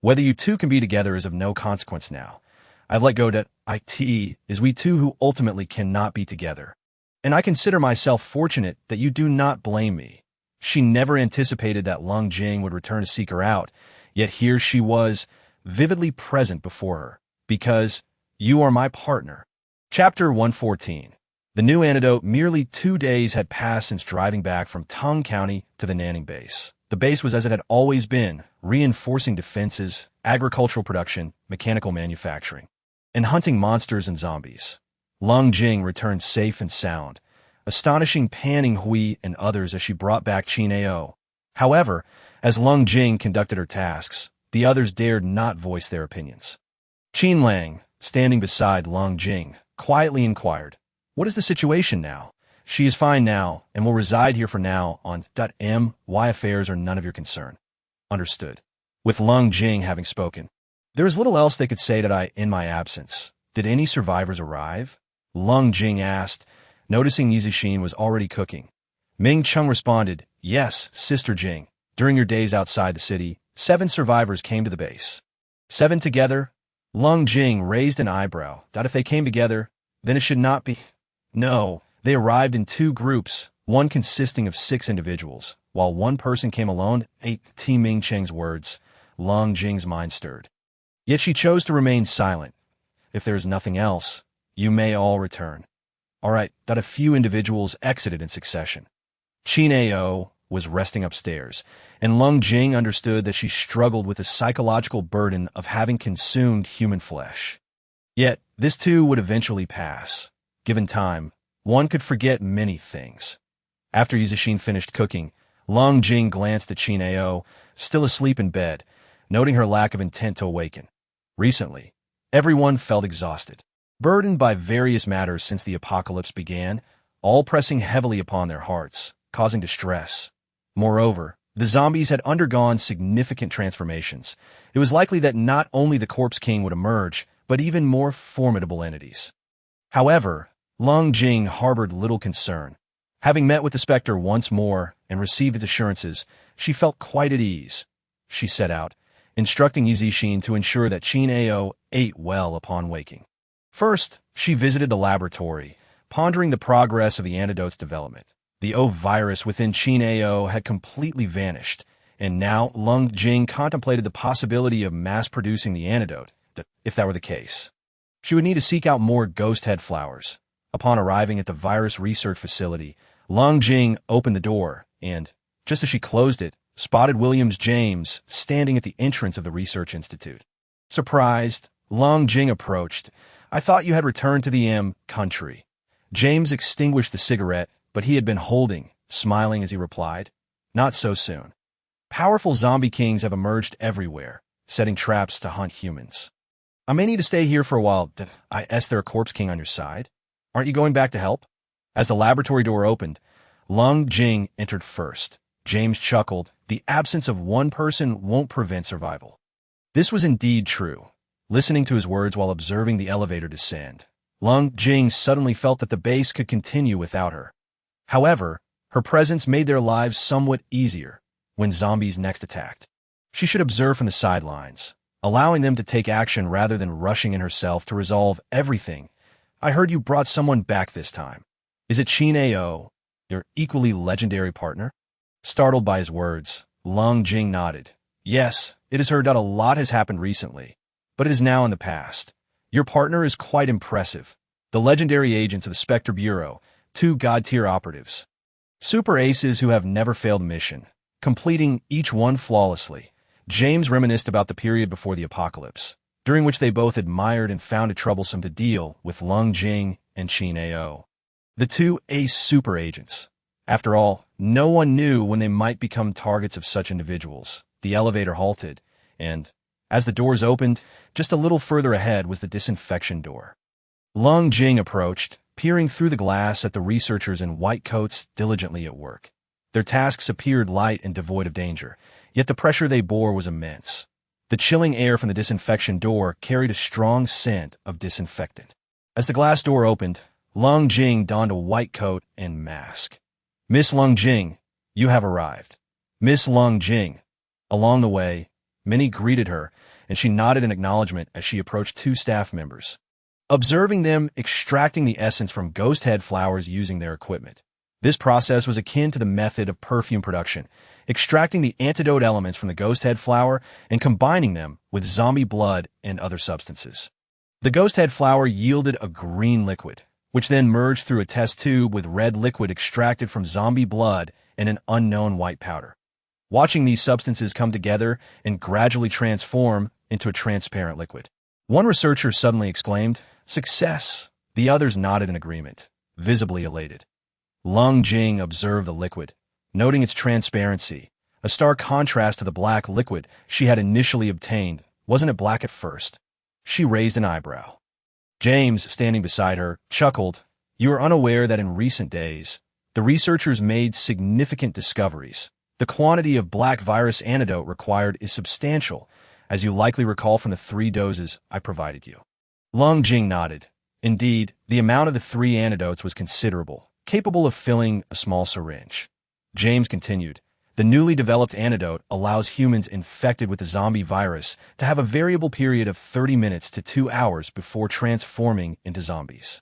"Whether you two can be together is of no consequence now. I've let go that it is we two who ultimately cannot be together. And I consider myself fortunate that you do not blame me." She never anticipated that Ling Jing would return to seek her out, yet here she was, vividly present before her. "Because you are my partner." Chapter 114. The new antidote. Merely 2 days had passed since driving back from Tung County to the Nanning base. The base was as it had always been, reinforcing defenses, agricultural production, mechanical manufacturing, and hunting monsters and zombies. Ling Jing returned safe and sound, astonishing Panning Hui and others as she brought back Qin Ao. However, as Ling Jing conducted her tasks, the others dared not voice their opinions. Qin Lang, standing beside Ling Jing, quietly inquired, "What is the situation now?" "She is fine now, and will reside here for now on .my affairs are none of your concern." "Understood." With Ling Jing having spoken, there was little else they could say in my absence. "Did any survivors arrive?" Ling Jing asked, noticing Yizishin was already cooking. Ming Chung responded, "Yes, Sister Jing. During your days outside the city, 7 survivors came to the base." 7 together? Ling Jing raised an eyebrow. "If they came together, then it should not be." "No, they arrived in 2 groups, one consisting of 6 individuals, while one person came alone." Ming Cheng's words, Ling Jing's mind stirred. Yet she chose to remain silent. "If there is nothing else, you may all return." "All right." A few individuals exited in succession. Qin Ao was resting upstairs, and Ling Jing understood that she struggled with the psychological burden of having consumed human flesh. Yet, this too would eventually pass. Given time, one could forget many things. After Yizishin finished cooking, Ling Jing glanced at Qin Ao, still asleep in bed, noting her lack of intent to awaken. Recently, everyone felt exhausted, burdened by various matters since the apocalypse began, all pressing heavily upon their hearts, causing distress. Moreover, the zombies had undergone significant transformations. It was likely that not only the Corpse King would emerge, but even more formidable entities. However, Lung Jing harbored little concern. Having met with the specter once more and received its assurances, she felt quite at ease. She set out, instructing Yizixin to ensure that Qin Ao ate well upon waking. First, she visited the laboratory, pondering the progress of the antidote's development. The O virus within Qin Ao had completely vanished, and now Lung Jing contemplated the possibility of mass-producing the antidote, if that were the case. She would need to seek out more ghost head flowers. Upon arriving at the virus research facility, Lung Jing opened the door and, just as she closed it, spotted Williams James standing at the entrance of the research institute. Surprised, Lung Jing approached. "I thought you had returned to the country." James extinguished the cigarette, but he had been holding, smiling as he replied, "Not so soon. Powerful zombie kings have emerged everywhere, setting traps to hunt humans. I may need to stay here for a while. I guess there a Corpse King on your side? Aren't you going back to help?" As the laboratory door opened, Lung Jing entered first. James chuckled. The absence of one person won't prevent survival. This was indeed true. Listening to his words while observing the elevator descend, Lung Jing suddenly felt that the base could continue without her. However, her presence made their lives somewhat easier when zombies next attacked. She should observe from the sidelines, allowing them to take action rather than rushing in herself to resolve everything. "I heard you brought someone back this time. Is it Qin Ao, your equally legendary partner?" Startled by his words, Lung Jing nodded. "Yes, it is heard that a lot has happened recently, but it is now in the past. Your partner is quite impressive. The legendary agents of the Spectre Bureau, 2 god-tier operatives. Super aces who have never failed a mission, completing each one flawlessly." James reminisced about the period before the apocalypse, during which they both admired and found it troublesome to deal with Lung Jing and Qin Ao. The 2 ace super agents. After all, no one knew when they might become targets of such individuals. The elevator halted, and, as the doors opened, just a little further ahead was the disinfection door. Lung Jing approached, peering through the glass at the researchers in white coats diligently at work. Their tasks appeared light and devoid of danger, yet the pressure they bore was immense. The chilling air from the disinfection door carried a strong scent of disinfectant. As the glass door opened, Lung Jing donned a white coat and mask. "Miss Lung Jing, you have arrived." "Miss Lung Jing." Along the way, many greeted her, and she nodded in acknowledgement as she approached 2 staff members, observing them extracting the essence from ghost head flowers using their equipment. This process was akin to the method of perfume production, extracting the antidote elements from the ghost head flower and combining them with zombie blood and other substances. The ghost head flower yielded a green liquid, which then merged through a test tube with red liquid extracted from zombie blood and an unknown white powder. Watching these substances come together and gradually transform into a transparent liquid, one researcher suddenly exclaimed, "Success!" The others nodded in agreement, visibly elated. Lung Jing observed the liquid, noting its transparency, a stark contrast to the black liquid she had initially obtained. Wasn't it black at first? She raised an eyebrow. James, standing beside her, chuckled. "You are unaware that in recent days, the researchers made significant discoveries. The quantity of black virus antidote required is substantial, as you likely recall from the 3 doses I provided you." Lung Jing nodded. Indeed, the amount of the 3 antidotes was considerable, capable of filling a small syringe. James continued, "The newly developed antidote allows humans infected with the zombie virus to have a variable period of 30 minutes to 2 hours before transforming into zombies.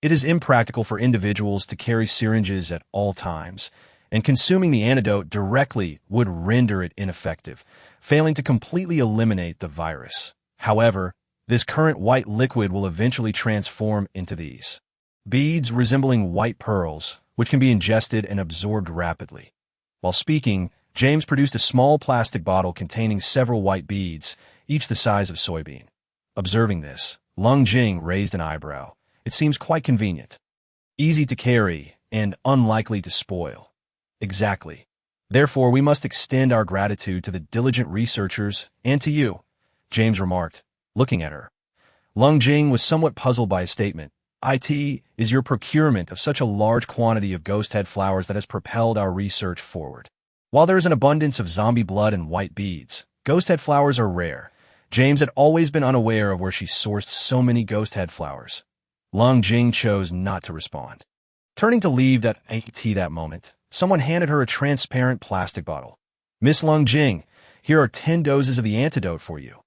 It is impractical for individuals to carry syringes at all times, and consuming the antidote directly would render it ineffective, failing to completely eliminate the virus. However, this current white liquid will eventually transform into these beads resembling white pearls, which can be ingested and absorbed rapidly." While speaking, James produced a small plastic bottle containing several white beads, each the size of soybean. Observing this, Lung Jing raised an eyebrow. "It seems quite convenient. Easy to carry, and unlikely to spoil." "Exactly. Therefore, we must extend our gratitude to the diligent researchers and to you," James remarked, looking at her. Lung Jing was somewhat puzzled by his statement. It is your procurement of such a large quantity of ghost head flowers that has propelled our research forward. While there is an abundance of zombie blood and white beads, ghost head flowers are rare. James had always been unaware of where she sourced so many ghost head flowers. Lung Jing chose not to respond. Turning to leave that moment, someone handed her a transparent plastic bottle. Miss Lung Jing, here are 10 doses of the antidote for you.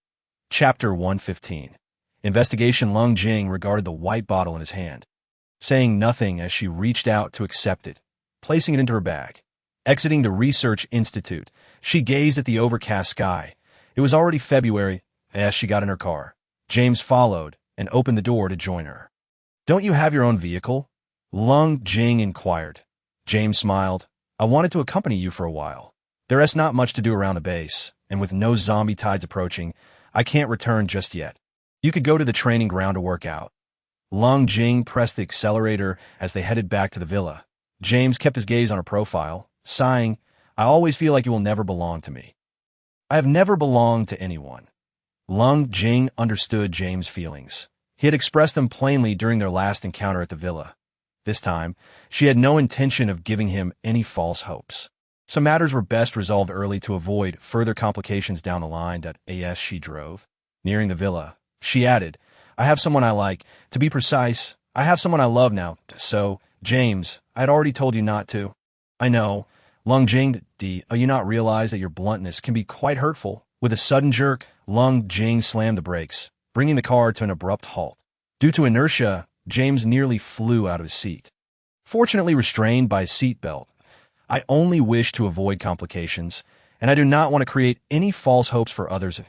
Chapter 115. Investigation. Lung Jing regarded the white bottle in his hand, saying nothing as she reached out to accept it, placing it into her bag. Exiting the research institute, she gazed at the overcast sky. It was already February as she got in her car. James followed and opened the door to join her. Don't you have your own vehicle? Lung Jing inquired. James smiled. I wanted to accompany you for a while. There's not much to do around the base, and with no zombie tides approaching, I can't return just yet. You could go to the training ground to work out. Lung Jing pressed the accelerator as they headed back to the villa. James kept his gaze on her profile, sighing, I always feel like you will never belong to me. I have never belonged to anyone. Lung Jing understood James' feelings. He had expressed them plainly during their last encounter at the villa. This time, she had no intention of giving him any false hopes. Some matters were best resolved early to avoid further complications down the line. As she drove, nearing the villa, she added, I have someone I like. To be precise, I have someone I love now. So, James, I had already told you not to. I know. Lung Jing, do you not realize that your bluntness can be quite hurtful? With a sudden jerk, Lung Jing slammed the brakes, bringing the car to an abrupt halt. Due to inertia, James nearly flew out of his seat. Fortunately restrained by his seatbelt, I only wish to avoid complications, and I do not want to create any false hopes for others.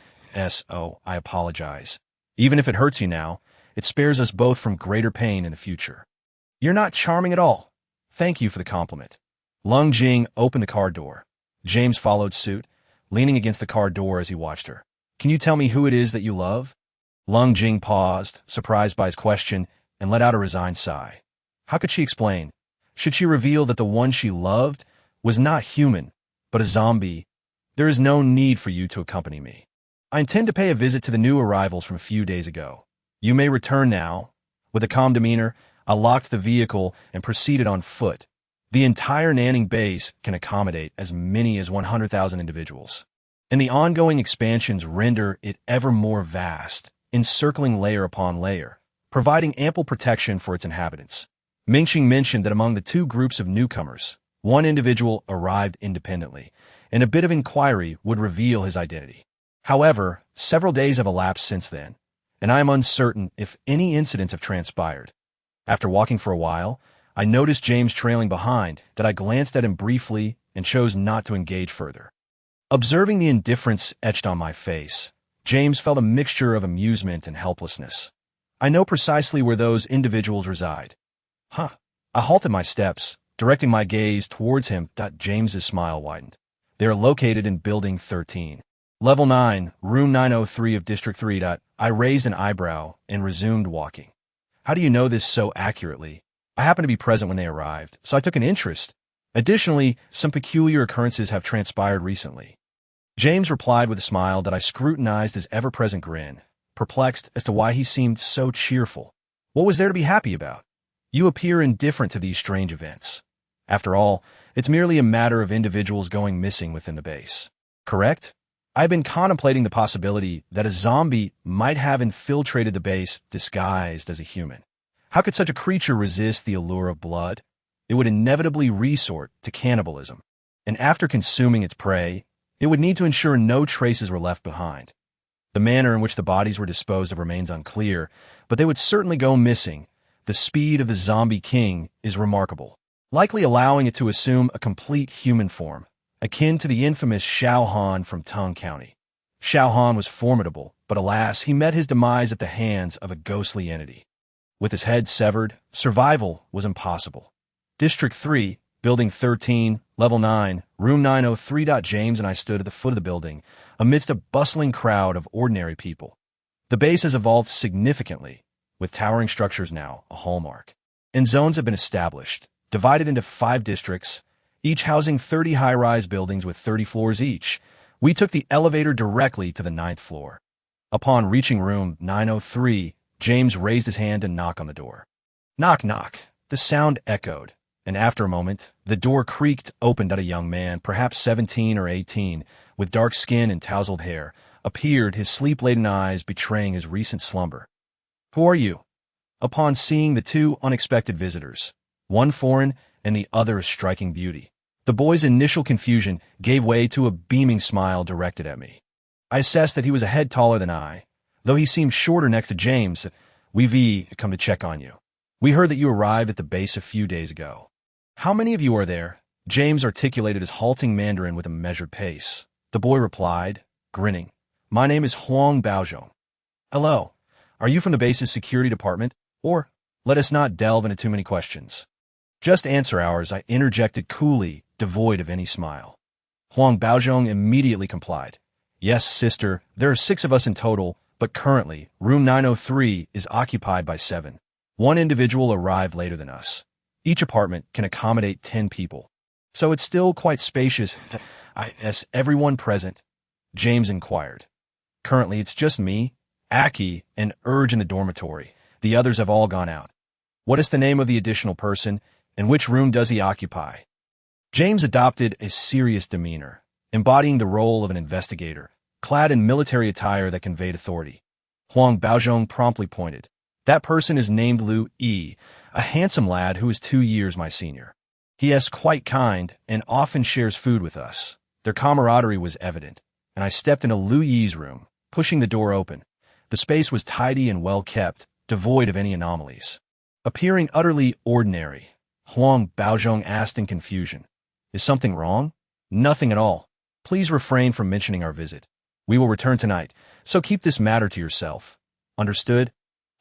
So, I apologize. Even if it hurts you now, it spares us both from greater pain in the future. You're not charming at all. Thank you for the compliment. Lung Jing opened the car door. James followed suit, leaning against the car door as he watched her. Can you tell me who it is that you love? Lung Jing paused, surprised by his question, and let out a resigned sigh. How could she explain? Should she reveal that the one she loved was not human, but a zombie? There is no need for you to accompany me. I intend to pay a visit to the new arrivals from a few days ago. You may return now. With a calm demeanor, I locked the vehicle and proceeded on foot. The entire Nanning base can accommodate as many as 100,000 individuals, and the ongoing expansions render it ever more vast, encircling layer upon layer, providing ample protection for its inhabitants. Mingxing mentioned that among the two groups of newcomers, one individual arrived independently, and a bit of inquiry would reveal his identity. However, several days have elapsed since then, and I am uncertain if any incidents have transpired. After walking for a while, I noticed James trailing behind. I glanced at him briefly and chose not to engage further. Observing the indifference etched on my face, James felt a mixture of amusement and helplessness. I know precisely where those individuals reside. I halted my steps, directing my gaze towards him. James's smile widened. They are located in Building 13. Level 9, Room 903 of District 3. I raised an eyebrow and resumed walking. How do you know this so accurately? I happened to be present when they arrived, so I took an interest. Additionally, some peculiar occurrences have transpired recently. James replied with a smile that I scrutinized his ever-present grin, perplexed as to why he seemed so cheerful. What was there to be happy about? You appear indifferent to these strange events. After all, it's merely a matter of individuals going missing within the base. Correct? I've been contemplating the possibility that a zombie might have infiltrated the base disguised as a human. How could such a creature resist the allure of blood? It would inevitably resort to cannibalism, and after consuming its prey, it would need to ensure no traces were left behind. The manner in which the bodies were disposed of remains unclear, but they would certainly go missing. The speed of the zombie king is remarkable, likely allowing it to assume a complete human form, akin to the infamous Xiao Han from Tung County. Xiao Han was formidable, but alas, he met his demise at the hands of a ghostly entity. With his head severed, survival was impossible. District 3, Building 13, Level 9, Room 903. James and I stood at the foot of the building, amidst a bustling crowd of ordinary people. The base has evolved significantly, with towering structures now a hallmark. And zones have been established, divided into 5 districts, each housing 30 high-rise buildings with 30 floors each. We took the elevator directly to the 9th floor. Upon reaching room 903, James raised his hand and knocked on the door. Knock, knock. The sound echoed, and after a moment, the door creaked open and a young man, perhaps 17 or 18, with dark skin and tousled hair, appeared, his sleep-laden eyes betraying his recent slumber. Who are you? Upon seeing the two unexpected visitors, one foreign and the other a striking beauty, the boy's initial confusion gave way to a beaming smile directed at me. I assessed that he was a head taller than I, though he seemed shorter next to James. We've come to check on you. We heard that you arrived at the base a few days ago. How many of you are there? James articulated his halting Mandarin with a measured pace. The boy replied, grinning, My name is Huang Baozhong. Hello. Are you from the base's security department? Or, let us not delve into too many questions. Just answer ours, I interjected coolly, devoid of any smile. Huang Baozhong immediately complied. Yes, sister, there are 6 of us in total, but currently, room 903 is occupied by 7. One individual arrived later than us. Each apartment can accommodate 10 people. So it's still quite spacious. Is everyone present? James inquired. Currently, it's just me, Aki, and Urge in the dormitory. The others have all gone out. What is the name of the additional person, and which room does he occupy? James adopted a serious demeanor, embodying the role of an investigator, clad in military attire that conveyed authority. Huang Baozhong promptly pointed. That person is named Lu Yi, a handsome lad who is 2 years my senior. He is quite kind and often shares food with us. Their camaraderie was evident, and I stepped into Lu Yi's room, pushing the door open. The space was tidy and well kept, devoid of any anomalies. Appearing utterly ordinary, Huang Baozhong asked in confusion, Is something wrong? Nothing at all. Please refrain from mentioning our visit. We will return tonight, so keep this matter to yourself. Understood?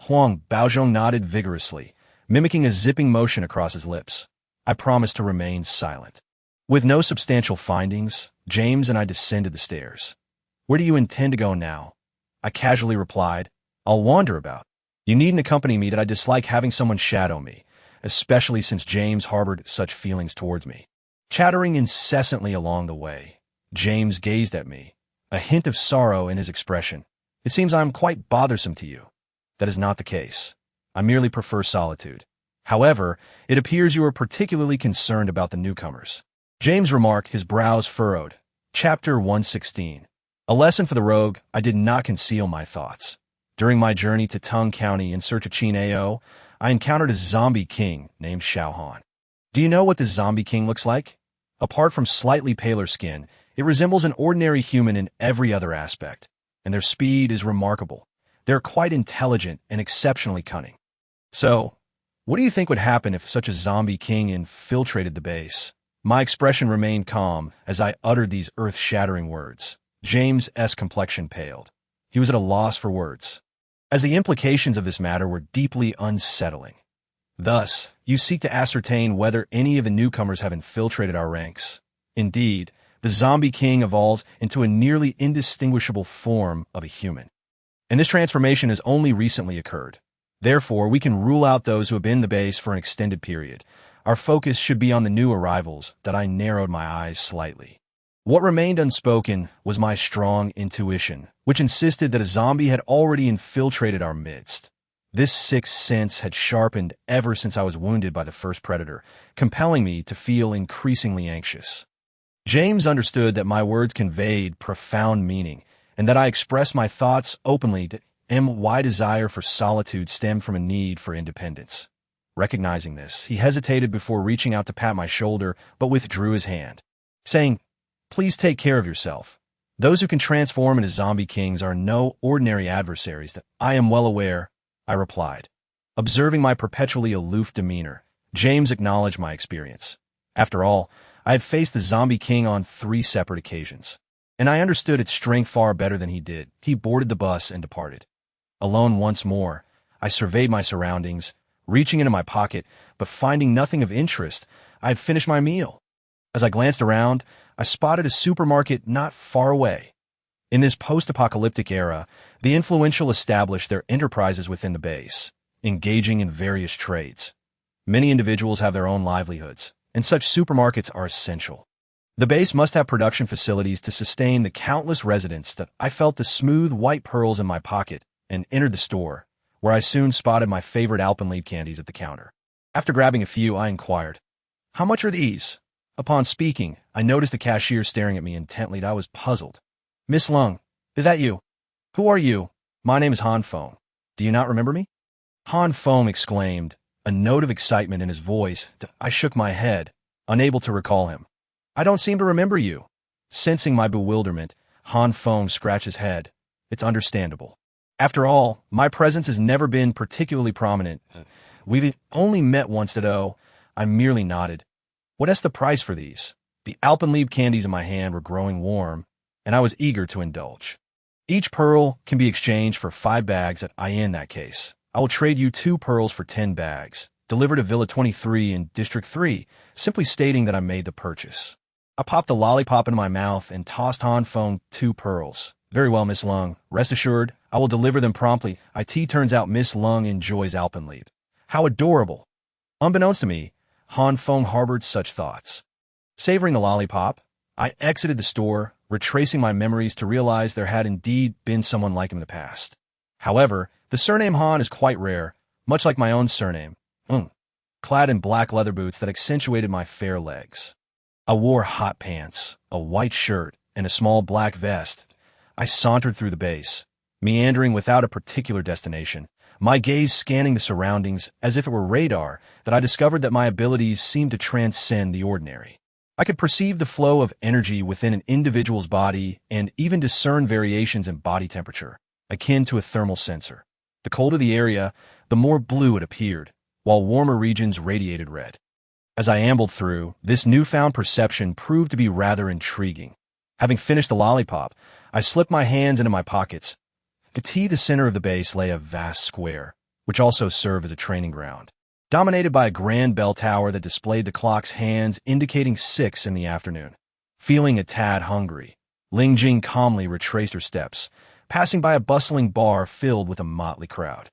Huang Baozhong nodded vigorously, mimicking a zipping motion across his lips. I promised to remain silent. With no substantial findings, James and I descended the stairs. Where do you intend to go now? I casually replied, I'll wander about. You needn't accompany me, that I dislike having someone shadow me, especially since James harbored such feelings towards me. Chattering incessantly along the way, James gazed at me, a hint of sorrow in his expression. It seems I am quite bothersome to you. That is not the case. I merely prefer solitude. However, it appears you are particularly concerned about the newcomers. James remarked, his brows furrowed. Chapter 116. A lesson for the rogue, I did not conceal my thoughts. During my journey to Tung County in search of Chin Ao, I encountered a zombie king named Xiaohan. Do you know what this zombie king looks like? Apart from slightly paler skin, it resembles an ordinary human in every other aspect, and their speed is remarkable. They're quite intelligent and exceptionally cunning. So, what do you think would happen if such a zombie king infiltrated the base? My expression remained calm as I uttered these earth-shattering words. James's complexion paled. He was at a loss for words, as the implications of this matter were deeply unsettling. Thus, you seek to ascertain whether any of the newcomers have infiltrated our ranks. Indeed, the zombie king evolves into a nearly indistinguishable form of a human. And this transformation has only recently occurred. Therefore, we can rule out those who have been in the base for an extended period. Our focus should be on the new arrivals. That I narrowed my eyes slightly. What remained unspoken was my strong intuition, which insisted that a zombie had already infiltrated our midst. This sixth sense had sharpened ever since I was wounded by the first predator, compelling me to feel increasingly anxious. James understood that my words conveyed profound meaning, and that I expressed my thoughts openly. My desire for solitude stemmed from a need for independence. Recognizing this, he hesitated before reaching out to pat my shoulder, but withdrew his hand, saying, Please take care of yourself. Those who can transform into zombie kings are no ordinary adversaries. That I am well aware, I replied. Observing my perpetually aloof demeanor, James acknowledged my experience. After all, I had faced the zombie king on 3 separate occasions, and I understood its strength far better than he did. He boarded the bus and departed. Alone once more, I surveyed my surroundings, reaching into my pocket, but finding nothing of interest. I had finished my meal. As I glanced around, I spotted a supermarket not far away. In this post-apocalyptic era, the influential established their enterprises within the base, engaging in various trades. Many individuals have their own livelihoods, and such supermarkets are essential. The base must have production facilities to sustain the countless residents that I felt the smooth white pearls in my pocket and entered the store, where I soon spotted my favorite alpenliebe candies at the counter. After grabbing a few, I inquired, "How much are these?" Upon speaking, I noticed the cashier staring at me intently and I was puzzled. "Miss Lung, is that you? Who are you?" "My name is Han Feng. Do you not remember me?" Han Feng exclaimed, a note of excitement in his voice. I shook my head, unable to recall him. "I don't seem to remember you." Sensing my bewilderment, Han Feng scratched his head. "It's understandable. After all, my presence has never been particularly prominent. We've only met once today." I merely nodded. "What is the price for these?" The alpenliebe candies in my hand were growing warm, and I was eager to indulge. "Each pearl can be exchanged for 5 bags in that case. I will trade you 2 pearls for 10 bags, delivered to Villa 23 in District 3, simply stating that I made the purchase." I popped a lollipop into my mouth and tossed Han Feng 2 pearls. "Very well, Miss Lung. Rest assured, I will deliver them promptly. Turns out Miss Lung enjoys alpenliebe. How adorable." Unbeknownst to me, Han Feng harbored such thoughts. Savoring the lollipop, I exited the store, retracing my memories to realize there had indeed been someone like him in the past. However, the surname Han is quite rare, much like my own surname, clad in black leather boots that accentuated my fair legs. I wore hot pants, a white shirt, and a small black vest. I sauntered through the base, meandering without a particular destination, my gaze scanning the surroundings as if it were radar, that I discovered that my abilities seemed to transcend the ordinary. I could perceive the flow of energy within an individual's body and even discern variations in body temperature, akin to a thermal sensor. The colder the area, the more blue it appeared, while warmer regions radiated red. As I ambled through, this newfound perception proved to be rather intriguing. Having finished the lollipop, I slipped my hands into my pockets. To the center of the base lay a vast square, which also served as a training ground, dominated by a grand bell tower that displayed the clock's hands indicating 6 in the afternoon. Feeling a tad hungry, Ling Jing calmly retraced her steps, passing by a bustling bar filled with a motley crowd.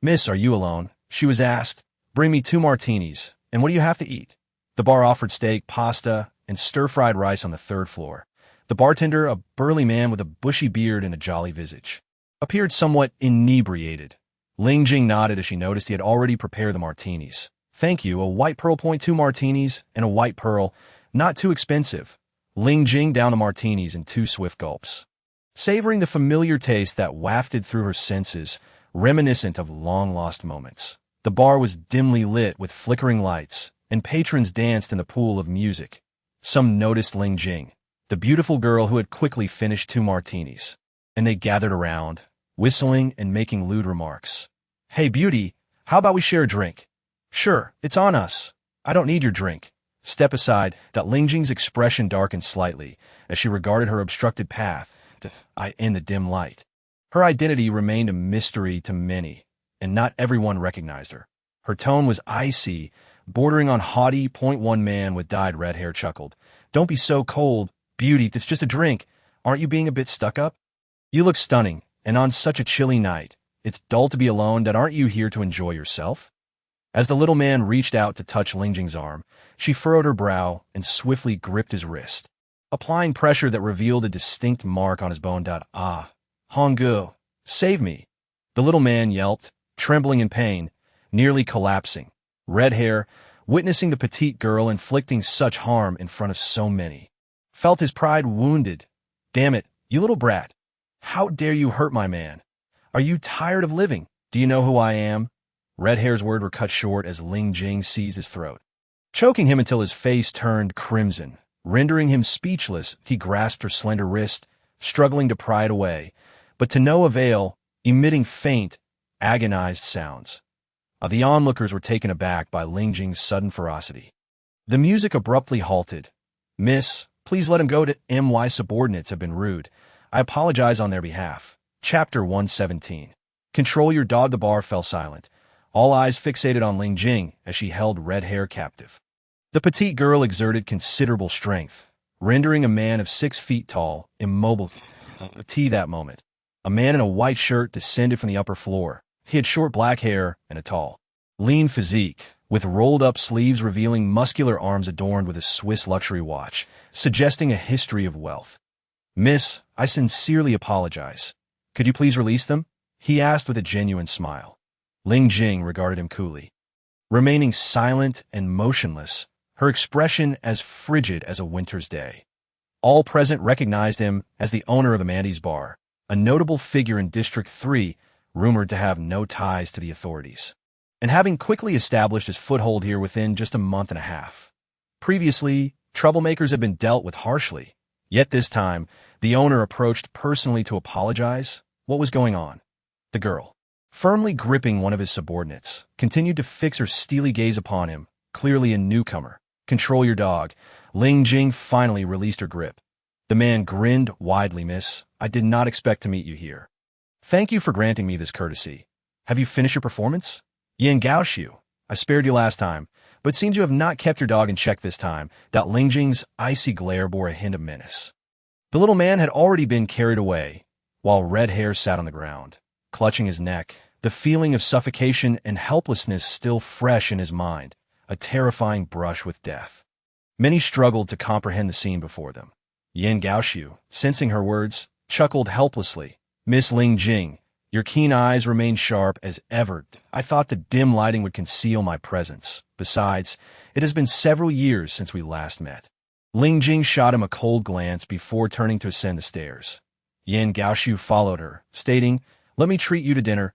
"Miss, are you alone?" she was asked. "Bring me 2 martinis, and what do you have to eat?" The bar offered steak, pasta, and stir-fried rice on the 3rd floor. The bartender, a burly man with a bushy beard and a jolly visage, appeared somewhat inebriated. Ling Jing nodded as she noticed he had already prepared the martinis. "Thank you, a white pearl .2 martinis and a white pearl, not too expensive." Ling Jing downed the martinis in 2 swift gulps, savoring the familiar taste that wafted through her senses, reminiscent of long-lost moments. The bar was dimly lit with flickering lights, and patrons danced in the pool of music. Some noticed Ling Jing, the beautiful girl who had quickly finished 2 martinis, and they gathered around, whistling and making lewd remarks. "Hey, beauty, how about we share a drink?" "Sure, it's on us. I don't need your drink." "Step aside." Ling Jing's expression darkened slightly as she regarded her obstructed path in the dim light. Her identity remained a mystery to many, and not everyone recognized her. Her tone was icy, bordering on haughty. One man with dyed red hair chuckled. "Don't be so cold, beauty, it's just a drink. Aren't you being a bit stuck up? You look stunning, and on such a chilly night, it's dull to be alone. Aren't you here to enjoy yourself?" As the little man reached out to touch Ling Jing's arm, she furrowed her brow and swiftly gripped his wrist, applying pressure that revealed a distinct mark on his bone. "Ah, Honggu, save me!" The little man yelped, trembling in pain, nearly collapsing. Red hair, witnessing the petite girl inflicting such harm in front of so many, felt his pride wounded. "Damn it, you little brat. How dare you hurt my man? Are you tired of living? Do you know who I am?" Red hair's words were cut short as Ling Jing seized his throat, choking him until his face turned crimson. Rendering him speechless, he grasped her slender wrist, struggling to pry it away, but to no avail, emitting faint, agonized sounds. The onlookers were taken aback by Ling Jing's sudden ferocity. The music abruptly halted. "Miss, please let him go. My subordinates have been rude. I apologize on their behalf." Chapter 117. Control your dog. The bar fell silent, all eyes fixated on Ling Jing as she held Red Hair captive. The petite girl exerted considerable strength, rendering a man of 6 feet tall immobile. That moment, a man in a white shirt descended from the upper floor. He had short black hair and a tall, lean physique, with rolled-up sleeves revealing muscular arms adorned with a Swiss luxury watch, suggesting a history of wealth. "Miss, I sincerely apologize. Could you please release them?" he asked with a genuine smile. Ling Jing regarded him coolly, remaining silent and motionless, her expression as frigid as a winter's day. All present recognized him as the owner of Amandi's Bar, a notable figure in District 3, rumored to have no ties to the authorities, and having quickly established his foothold here within just a month and a half. Previously, troublemakers had been dealt with harshly, yet this time, the owner approached personally to apologize. What was going on? The girl, firmly gripping one of his subordinates, continued to fix her steely gaze upon him, clearly a newcomer. "Control your dog." Ling Jing finally released her grip. The man grinned widely. "Miss, I did not expect to meet you here. Thank you for granting me this courtesy. Have you finished your performance?" "Yin Gaoxiu, I spared you last time, but seems you have not kept your dog in check this time." Ling Jing's icy glare bore a hint of menace. The little man had already been carried away, while red hair sat on the ground, clutching his neck, the feeling of suffocation and helplessness still fresh in his mind, a terrifying brush with death. Many struggled to comprehend the scene before them. Yin Gaoxiu, sensing her words, chuckled helplessly. "Miss Ling Jing, your keen eyes remain sharp as ever. I thought the dim lighting would conceal my presence. Besides, it has been several years since we last met." Ling Jing shot him a cold glance before turning to ascend the stairs. Yin Gaoxiu followed her, stating, "Let me treat you to dinner."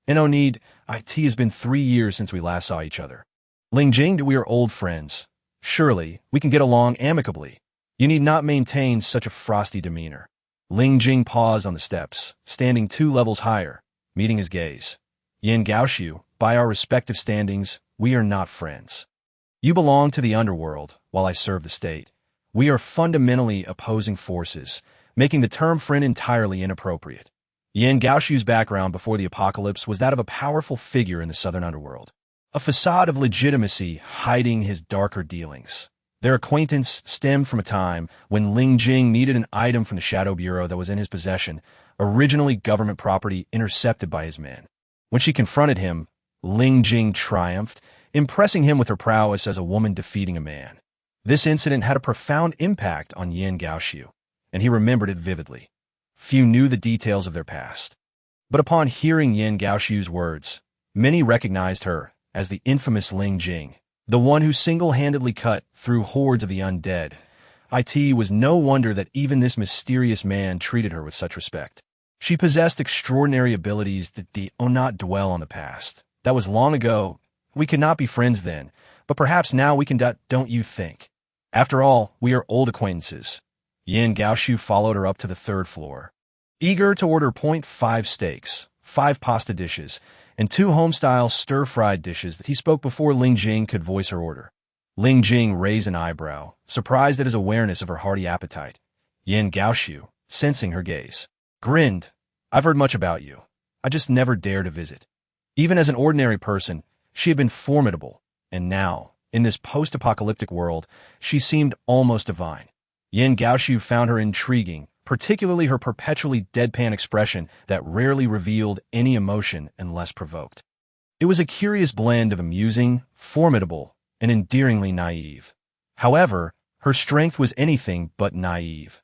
"No need. It has been 3 years since we last saw each other." "Ling Jing, we are old friends. Surely, we can get along amicably. You need not maintain such a frosty demeanor." Ling Jing paused on the steps, standing 2 levels higher, meeting his gaze. "Yin Gaoxiu, by our respective standings, we are not friends. You belong to the underworld, while I serve the state. We are fundamentally opposing forces, making the term friend entirely inappropriate." Yin Gaoxiu's background before the apocalypse was that of a powerful figure in the southern underworld, a facade of legitimacy hiding his darker dealings. Their acquaintance stemmed from a time when Ling Jing needed an item from the Shadow Bureau that was in his possession, originally government property intercepted by his men. When she confronted him, Ling Jing triumphed, impressing him with her prowess as a woman defeating a man. This incident had a profound impact on Yin Gaoxiu, and he remembered it vividly. Few knew the details of their past, but upon hearing Yin Gaoxiu's words, many recognized her as the infamous Ling Jing, the one who single-handedly cut through hordes of the undead. It was no wonder that even this mysterious man treated her with such respect. She possessed extraordinary abilities that do not dwell on the past. That was long ago. We could not be friends then, but perhaps now we can. Don't you think? After all, we are old acquaintances. Yin Gaoxiu followed her up to the 3rd floor, eager to order 0.5 steaks, 5 pasta dishes, and 2 home-style stir-fried dishes. He spoke before Ling Jing could voice her order. Ling Jing raised an eyebrow, surprised at his awareness of her hearty appetite. Yin Gaoxiu, sensing her gaze, grinned. "I've heard much about you. I just never dared to visit." Even as an ordinary person, she had been formidable, and now, in this post-apocalyptic world, she seemed almost divine. Yin Gaoxiu found her intriguing, particularly her perpetually deadpan expression that rarely revealed any emotion unless provoked. It was a curious blend of amusing, formidable, and endearingly naive. However, her strength was anything but naive.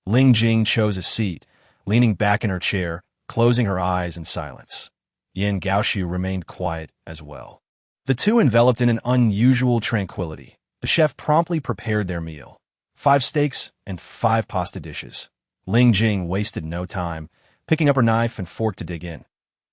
Ling Jing chose a seat, leaning back in her chair, closing her eyes in silence. Yin Gaoxiu remained quiet as well. The two enveloped in an unusual tranquility. The chef promptly prepared their meal. 5 steaks and 5 pasta dishes. Ling Jing wasted no time, picking up her knife and fork to dig in.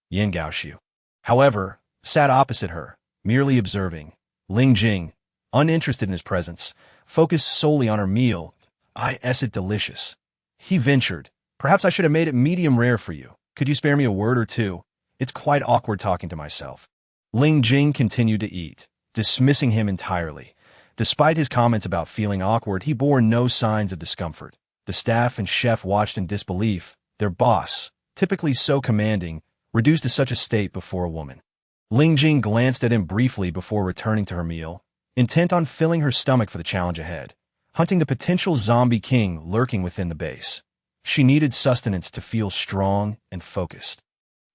Yin Gaoxiu, however, sat opposite her, merely observing. Ling Jing, uninterested in his presence, focused solely on her meal. "Is it delicious?" he ventured. "Perhaps I should have made it medium rare for you. Could you spare me a word or two? It's quite awkward talking to myself." Ling Jing continued to eat, dismissing him entirely. Despite his comments about feeling awkward, he bore no signs of discomfort. The staff and chef watched in disbelief, their boss, typically so commanding, reduced to such a state before a woman. Ling Jing glanced at him briefly before returning to her meal, intent on filling her stomach for the challenge ahead, hunting the potential zombie king lurking within the base. She needed sustenance to feel strong and focused.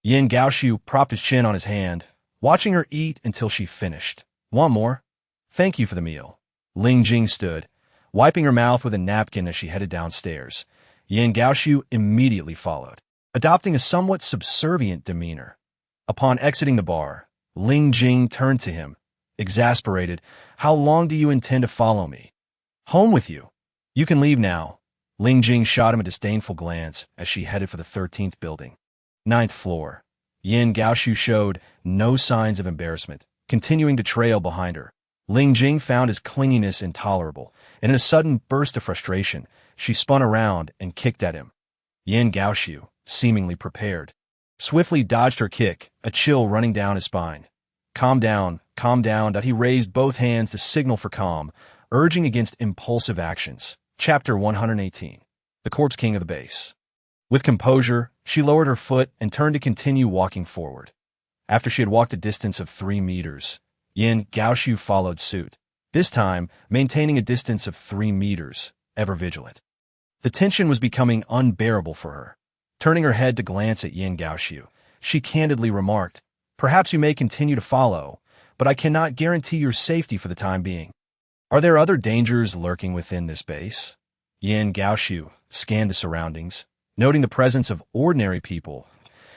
Yin Gaoxiu propped his chin on his hand, watching her eat until she finished. Want more? Thank you for the meal. Ling Jing stood, wiping her mouth with a napkin as she headed downstairs. Yan Gaoxiu immediately followed, adopting a somewhat subservient demeanor. Upon exiting the bar, Ling Jing turned to him, exasperated. How long do you intend to follow me? Home with you. You can leave now. Ling Jing shot him a disdainful glance as she headed for the 13th building. 9th floor. Yan Gaoxiu showed no signs of embarrassment, continuing to trail behind her. Ling Jing found his clinginess intolerable, and in a sudden burst of frustration, she spun around and kicked at him. Yan Gaoxiu, seemingly prepared, swiftly dodged her kick, a chill running down his spine. Calm down, calm down. He raised both hands to signal for calm, urging against impulsive actions. Chapter 118. The Corpse King of the Base. With composure, she lowered her foot and turned to continue walking forward. After she had walked a distance of 3 meters, Yan Gaoxiu followed suit, this time maintaining a distance of 3 meters, ever vigilant. The tension was becoming unbearable for her. Turning her head to glance at Yan Gaoxiu, she candidly remarked, "Perhaps you may continue to follow, but I cannot guarantee your safety for the time being. Are there other dangers lurking within this base?" Yan Gaoxiu scanned the surroundings, noting the presence of ordinary people.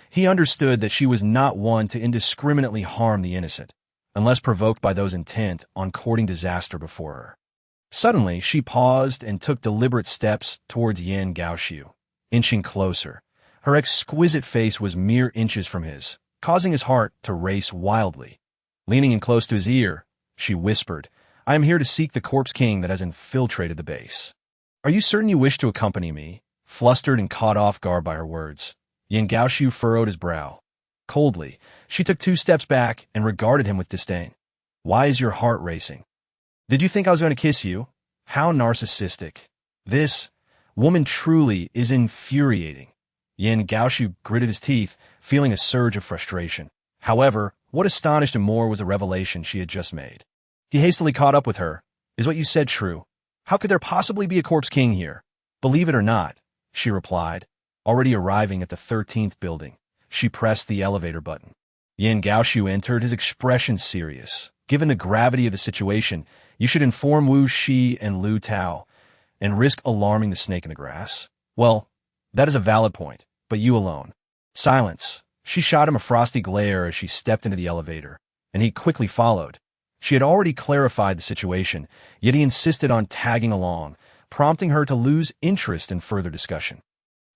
He understood that she was not one to indiscriminately harm the innocent, unless provoked by those intent on courting disaster before her. Suddenly, she paused and took deliberate steps towards Yan Gaoxiu, inching closer. Her exquisite face was mere inches from his, causing his heart to race wildly. Leaning in close to his ear, she whispered, "I am here to seek the Corpse King that has infiltrated the base. Are you certain you wish to accompany me?" Flustered and caught off guard by her words, Yan Gaoxiu furrowed his brow. Coldly, she took 2 steps back and regarded him with disdain. "Why is your heart racing? Did you think I was going to kiss you? How narcissistic. This woman truly is infuriating." Yan Gaoxiu gritted his teeth, feeling a surge of frustration. However, what astonished him more was the revelation she had just made. He hastily caught up with her. "Is what you said true? How could there possibly be a Corpse King here?" "Believe it or not," she replied. Already arriving at the 13th building, she pressed the elevator button. Yan Gaoxiu entered, his expression serious. "Given the gravity of the situation, you should inform Wu Shi and Lu Tao, and risk alarming the snake in the grass." "Well, that is a valid point, but you alone." "Silence." She shot him a frosty glare as she stepped into the elevator, and he quickly followed. She had already clarified the situation, yet he insisted on tagging along, prompting her to lose interest in further discussion.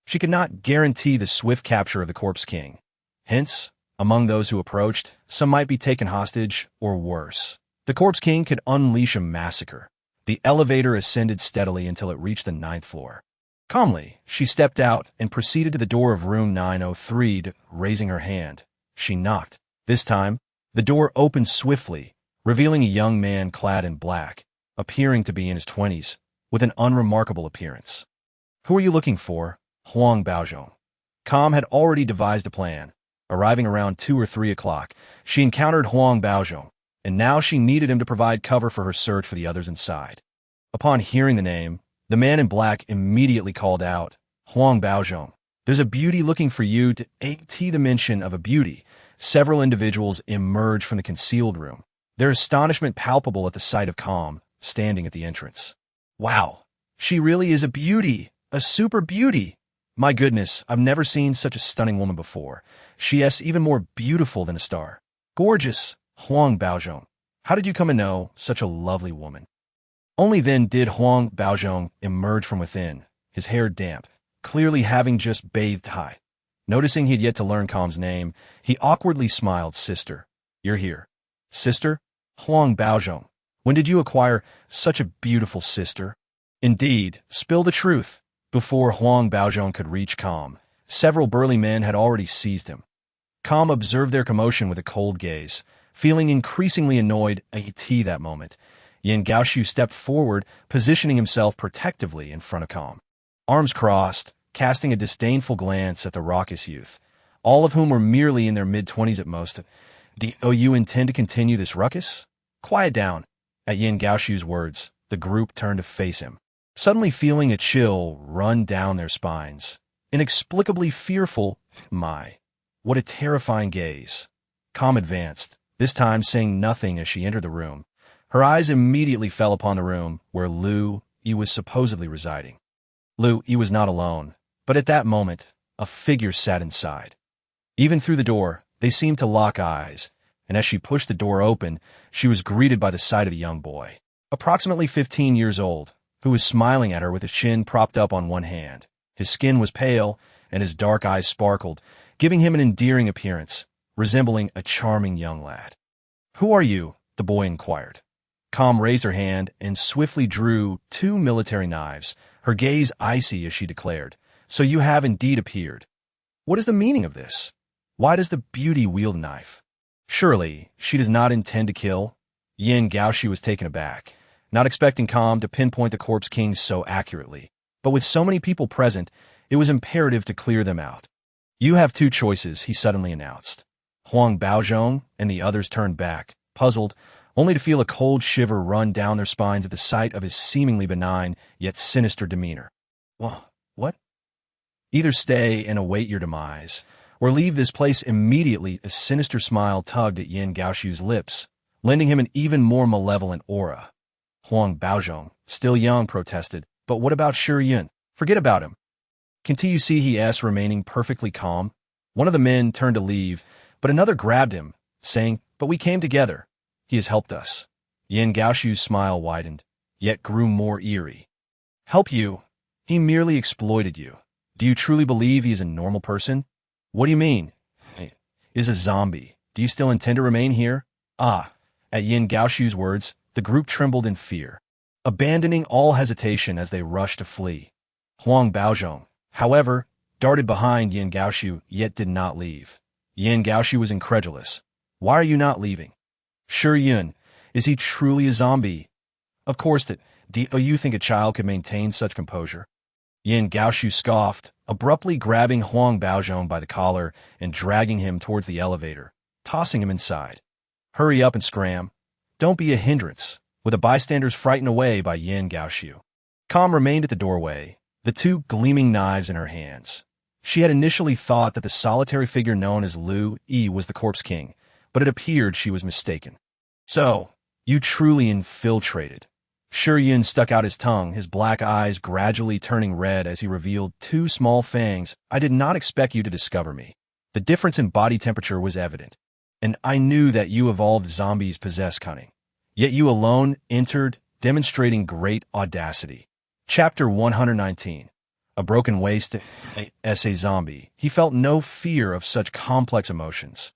She could not guarantee the swift capture of the Corpse King. Hence, among those who approached, some might be taken hostage, or worse. The Corpse King could unleash a massacre. The elevator ascended steadily until it reached the 9th floor. Calmly, she stepped out and proceeded to the door of room 903, raising her hand. She knocked. This time, the door opened swiftly, revealing a young man clad in black, appearing to be in his 20s, with an unremarkable appearance. "Who are you looking for?" "Huang Baozhong." Com had already devised a plan. Arriving around 2 or 3 o'clock, she encountered Huang Baozhong, and now she needed him to provide cover for her search for the others inside. Upon hearing the name, the man in black immediately called out, "Huang Baozhong, there's a beauty looking for you." To the mention of a beauty, several individuals emerged from the concealed room, their astonishment palpable at the sight of Com standing at the entrance. "Wow, she really is a beauty, a super beauty. My goodness, I've never seen such a stunning woman before. She is even more beautiful than a star. Gorgeous, Huang Baozhong. How did you come to know such a lovely woman?" Only then did Huang Baozhong emerge from within, his hair damp, clearly having just bathed high. Noticing he had yet to learn Com's name, he awkwardly smiled. "Sister, you're here." "Sister? Huang Baozhong, when did you acquire such a beautiful sister?" "Indeed, spill the truth." Before Huang Baozhong could reach Com, several burly men had already seized him. Com observed their commotion with a cold gaze, feeling increasingly annoyed at that moment. Yan Gaoxiu stepped forward, positioning himself protectively in front of Com. Arms crossed, casting a disdainful glance at the raucous youth, all of whom were merely in their mid-20s at most. "Do you intend to continue this ruckus?" "Quiet down." At Yan Gaoxiu's words, the group turned to face him, suddenly feeling a chill run down their spines. Inexplicably fearful. My, what a terrifying gaze. Com advanced, this time saying nothing as she entered the room. Her eyes immediately fell upon the room where Lu Yi was supposedly residing. Lu Yi was not alone, but at that moment, a figure sat inside. Even through the door, they seemed to lock eyes, and as she pushed the door open, she was greeted by the sight of a young boy, approximately 15 years old, who was smiling at her with his chin propped up on one hand. His skin was pale, and his dark eyes sparkled, giving him an endearing appearance, resembling a charming young lad. "Who are you?" the boy inquired. Calm raised her hand and swiftly drew 2 military knives, her gaze icy as she declared, "So you have indeed appeared. What is the meaning of this? Why does the beauty wield a knife? Surely, she does not intend to kill?" Yin Gaoxu was taken aback, not expecting Calm to pinpoint the Corpse King so accurately. But with so many people present, it was imperative to clear them out. "You have 2 choices," he suddenly announced. Huang Baozhong and the others turned back, puzzled, only to feel a cold shiver run down their spines at the sight of his seemingly benign yet sinister demeanor. What? "Either stay and await your demise, or leave this place immediately." A sinister smile tugged at Yin Gaoxu's lips, lending him an even more malevolent aura. Huang Baozhong, still young, protested, "But what about Shi Yun? Forget about him." "Can't you see he is remaining perfectly calm?" One of the men turned to leave, but another grabbed him, saying, "But we came together. He has helped us." Yin Gaoxu's smile widened, yet grew more eerie. "Help you? He merely exploited you. Do you truly believe he is a normal person?" "What do you mean?" "Is a zombie. Do you still intend to remain here?" "Ah." At Yin Gaoxu's words, the group trembled in fear, abandoning all hesitation as they rushed to flee. Huang Baozhong, however, darted behind Yin Gaoxu, yet did not leave. Yin Gaoxu was incredulous. "Why are you not leaving? Shi Yun, is he truly a zombie?" "Of course that. Do you think a child could maintain such composure?" Yin Gaoxu scoffed, abruptly grabbing Huang Baozhong by the collar and dragging him towards the elevator, tossing him inside. "Hurry up and scram. Don't be a hindrance," with the bystanders frightened away by Yin Gaoxu. Calm remained at the doorway, the 2 gleaming knives in her hands. She had initially thought that the solitary figure known as Lu Yi was the Corpse King, but it appeared she was mistaken. "So, you truly infiltrated." Shi Yun stuck out his tongue, his black eyes gradually turning red as he revealed 2 small fangs. "I did not expect you to discover me." The difference in body temperature was evident, and I knew that you evolved zombies possess cunning. Yet you alone entered, demonstrating great audacity. Chapter 119. A broken waste as a zombie. He felt no fear of such complex emotions,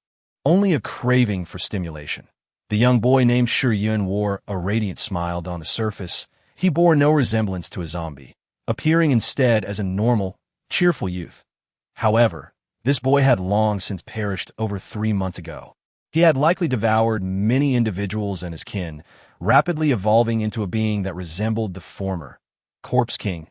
only a craving for stimulation. The young boy named Shi Yun wore a radiant smile on the surface. He bore no resemblance to a zombie, appearing instead as a normal, cheerful youth. However, this boy had long since perished over 3 months ago. He had likely devoured many individuals and his kin, rapidly evolving into a being that resembled the former Corpse King.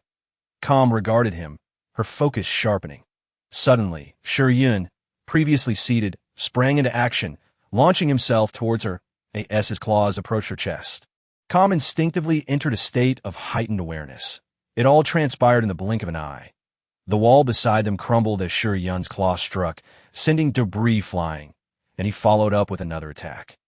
Calm regarded him, her focus sharpening. Suddenly, Shi Yun, previously seated, sprang into action, launching himself towards her as his claws approached her chest. Calm instinctively entered a state of heightened awareness. It all transpired in the blink of an eye. The wall beside them crumbled as Shi Yun's claw struck, sending debris flying, and he followed up with another attack.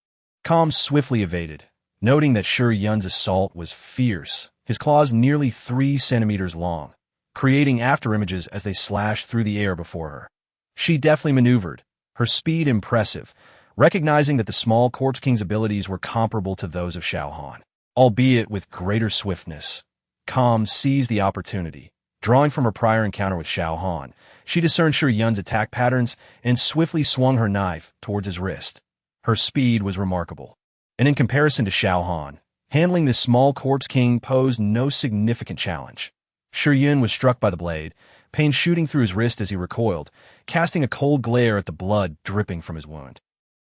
Calm swiftly evaded, noting that Shi Yun's assault was fierce, his claws nearly 3 centimeters long, creating afterimages as they slashed through the air before her. She deftly maneuvered, her speed impressive, recognizing that the small Corpse King's abilities were comparable to those of Xiao Han, albeit with greater swiftness. Calm seized the opportunity. Drawing from her prior encounter with Xiao Han, she discerned Shi Yun's attack patterns and swiftly swung her knife towards his wrist. Her speed was remarkable, and in comparison to Xiao Han, handling this small Corpse King posed no significant challenge. Shi Yun was struck by the blade, pain shooting through his wrist as he recoiled, casting a cold glare at the blood dripping from his wound.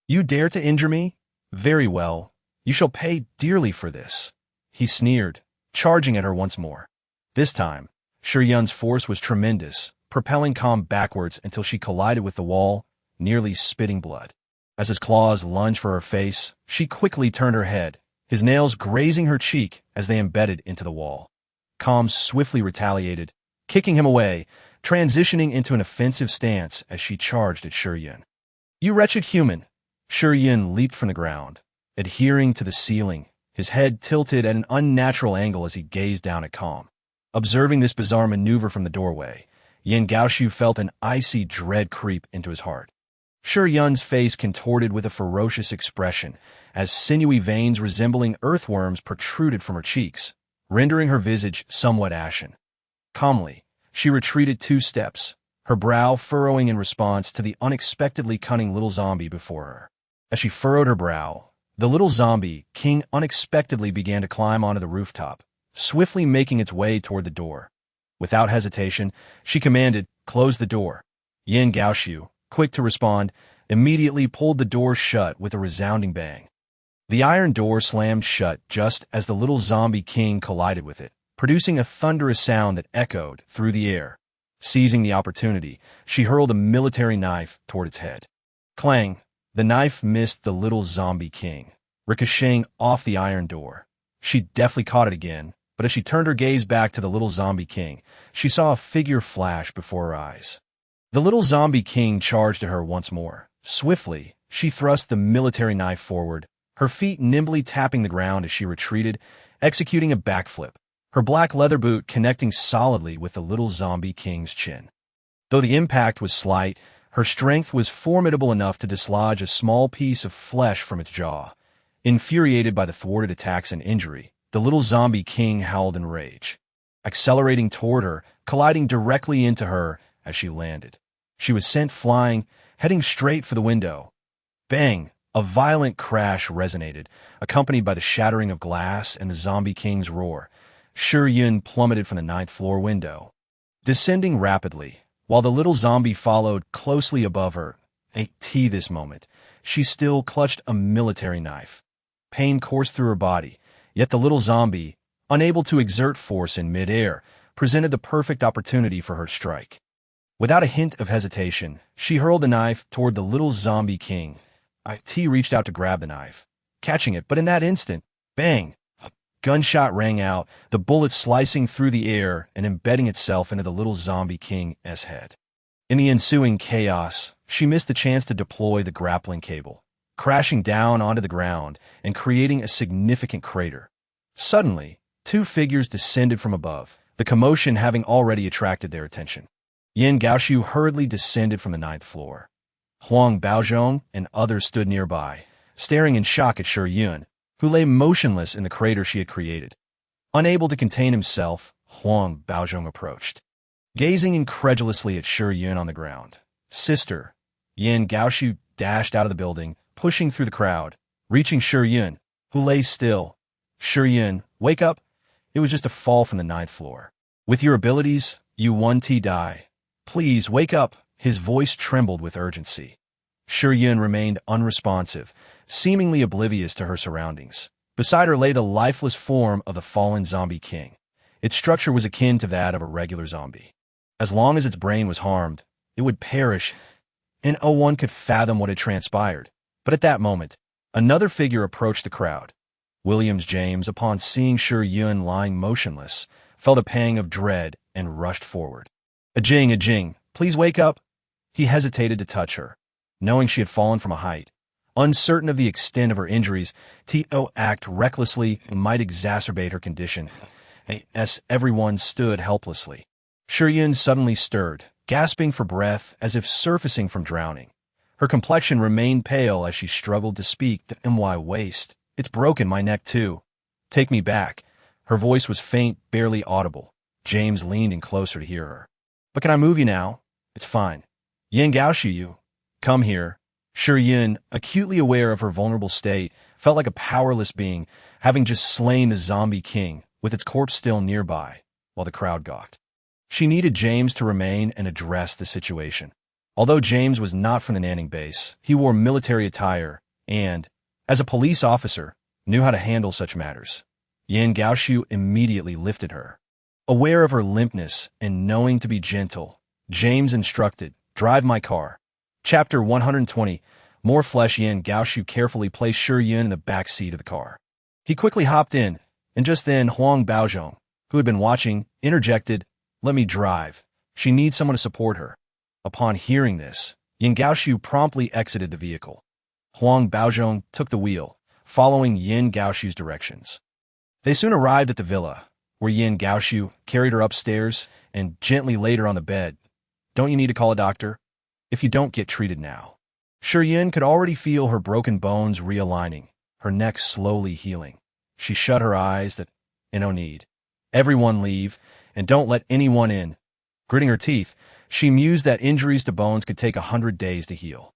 "You dare to injure me? Very well. You shall pay dearly for this," he sneered, charging at her once more. This time, Shi Yun's force was tremendous, propelling Calm backwards until she collided with the wall, nearly spitting blood. As his claws lunged for her face, she quickly turned her head, his nails grazing her cheek as they embedded into the wall. Calm swiftly retaliated, kicking him away, transitioning into an offensive stance as she charged at Shi Yun. "You wretched human! Shi Yun leaped from the ground, adhering to the ceiling, his head tilted at an unnatural angle as he gazed down at Calm. Observing this bizarre maneuver from the doorway, Yin Gaoshu felt an icy dread creep into his heart. Shi Yun's face contorted with a ferocious expression as sinewy veins resembling earthworms protruded from her cheeks, rendering her visage somewhat ashen. Calmly, she retreated 2 steps, her brow furrowing in response to the unexpectedly cunning little zombie before her. As she furrowed her brow, the little zombie king unexpectedly began to climb onto the rooftop, swiftly making its way toward the door. Without hesitation, she commanded, "Close the door." Yin Gaoshu, quick to respond, immediately pulled the door shut with a resounding bang. The iron door slammed shut just as the little zombie king collided with it, producing a thunderous sound that echoed through the air. Seizing the opportunity, she hurled a military knife toward its head. Clang! The knife missed the little zombie king, ricocheting off the iron door. She deftly caught it again, but as she turned her gaze back to the little zombie king, she saw a figure flash before her eyes. The little zombie king charged at her once more. Swiftly, she thrust the military knife forward, her feet nimbly tapping the ground as she retreated, executing a backflip, her black leather boot connecting solidly with the little zombie king's chin. Though the impact was slight, her strength was formidable enough to dislodge a small piece of flesh from its jaw. Infuriated by the thwarted attacks and injury, the little zombie king howled in rage, accelerating toward her, colliding directly into her as she landed. She was sent flying, heading straight for the window. Bang! A violent crash resonated, accompanied by the shattering of glass and the zombie king's roar. Shi Yun plummeted from the 9th floor window, descending rapidly, while the little zombie followed closely above her. At this moment, she still clutched a military knife. Pain coursed through her body, yet the little zombie, unable to exert force in midair, presented the perfect opportunity for her strike. Without a hint of hesitation, she hurled the knife toward the little zombie king. T reached out to grab the knife, catching it, but in that instant, bang! A gunshot rang out, the bullet slicing through the air and embedding itself into the little zombie king's head. In the ensuing chaos, she missed the chance to deploy the grappling cable, crashing down onto the ground and creating a significant crater. Suddenly, 2 figures descended from above, the commotion having already attracted their attention. Yin Gaoshu hurriedly descended from the 9th floor. Huang Baozhong and others stood nearby, staring in shock at Shi Yun, who lay motionless in the crater she had created. Unable to contain himself, Huang Baozhong approached, gazing incredulously at Shi Yun on the ground. "Sister!" Yin Gaoshu dashed out of the building, pushing through the crowd, reaching Shi Yun, who lay still. "Shi Yun, wake up! It was just a fall from the 9th floor. With your abilities, you won't die. Please, wake up!" His voice trembled with urgency. Shi Yun remained unresponsive, seemingly oblivious to her surroundings. Beside her lay the lifeless form of the fallen zombie king. Its structure was akin to that of a regular zombie. As long as its brain was harmed, it would perish, and no one could fathom what had transpired. But at that moment, another figure approached the crowd. Williams James, upon seeing Shi Yun lying motionless, felt a pang of dread and rushed forward. Ajing, please wake up." He hesitated to touch her, knowing she had fallen from a height. Uncertain of the extent of her injuries, to act recklessly might exacerbate her condition. As everyone stood helplessly. Shi Yun suddenly stirred, gasping for breath as if surfacing from drowning. Her complexion remained pale as she struggled to speak. "My waist. It's broken my neck too. Take me back." Her voice was faint, barely audible. James leaned in closer to hear her. "But can I move you now?" "It's fine." "Yin Gaoshu, you. Come here." Shi Yun, acutely aware of her vulnerable state, felt like a powerless being, having just slain the zombie king, with its corpse still nearby, while the crowd gawked. She needed James to remain and address the situation. Although James was not from the Nanning base, he wore military attire and, as a police officer, knew how to handle such matters. Yin Gaoshu immediately lifted her. Aware of her limpness and knowing to be gentle, James instructed, "Drive my car." Chapter 120. More flesh. Yin Gaoshu carefully placed Shi Yun in the back seat of the car. He quickly hopped in, and just then Huang Baozhong, who had been watching, interjected, "Let me drive. She needs someone to support her." Upon hearing this, Yin Gaoshu promptly exited the vehicle. Huang Baozhong took the wheel, following Yin Gaoxiu's directions. They soon arrived at the villa, where Yin Gaoxiu carried her upstairs and gently laid her on the bed. Don't you need to call a doctor? If you don't, get treated now. Shi Yin could already feel her broken bones realigning, her neck slowly healing. She shut her eyes no need. Everyone leave, and don't let anyone in. Gritting her teeth, she mused that injuries to bones could take 100 days to heal.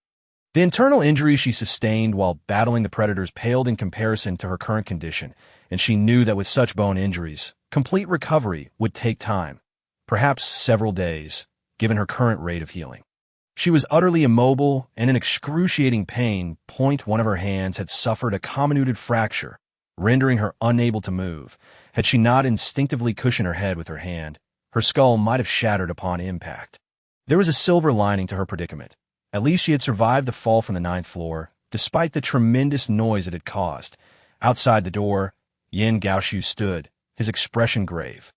The internal injuries she sustained while battling the predators paled in comparison to her current condition, and she knew that with such bone injuries, complete recovery would take time, perhaps several days, given her current rate of healing. She was utterly immobile and in excruciating pain. One of her hands had suffered a comminuted fracture, rendering her unable to move. Had she not instinctively cushioned her head with her hand, her skull might have shattered upon impact. There was a silver lining to her predicament. At least she had survived the fall from the 9th floor, despite the tremendous noise it had caused. Outside the door, Yin Gaoxiu stood, his expression grave.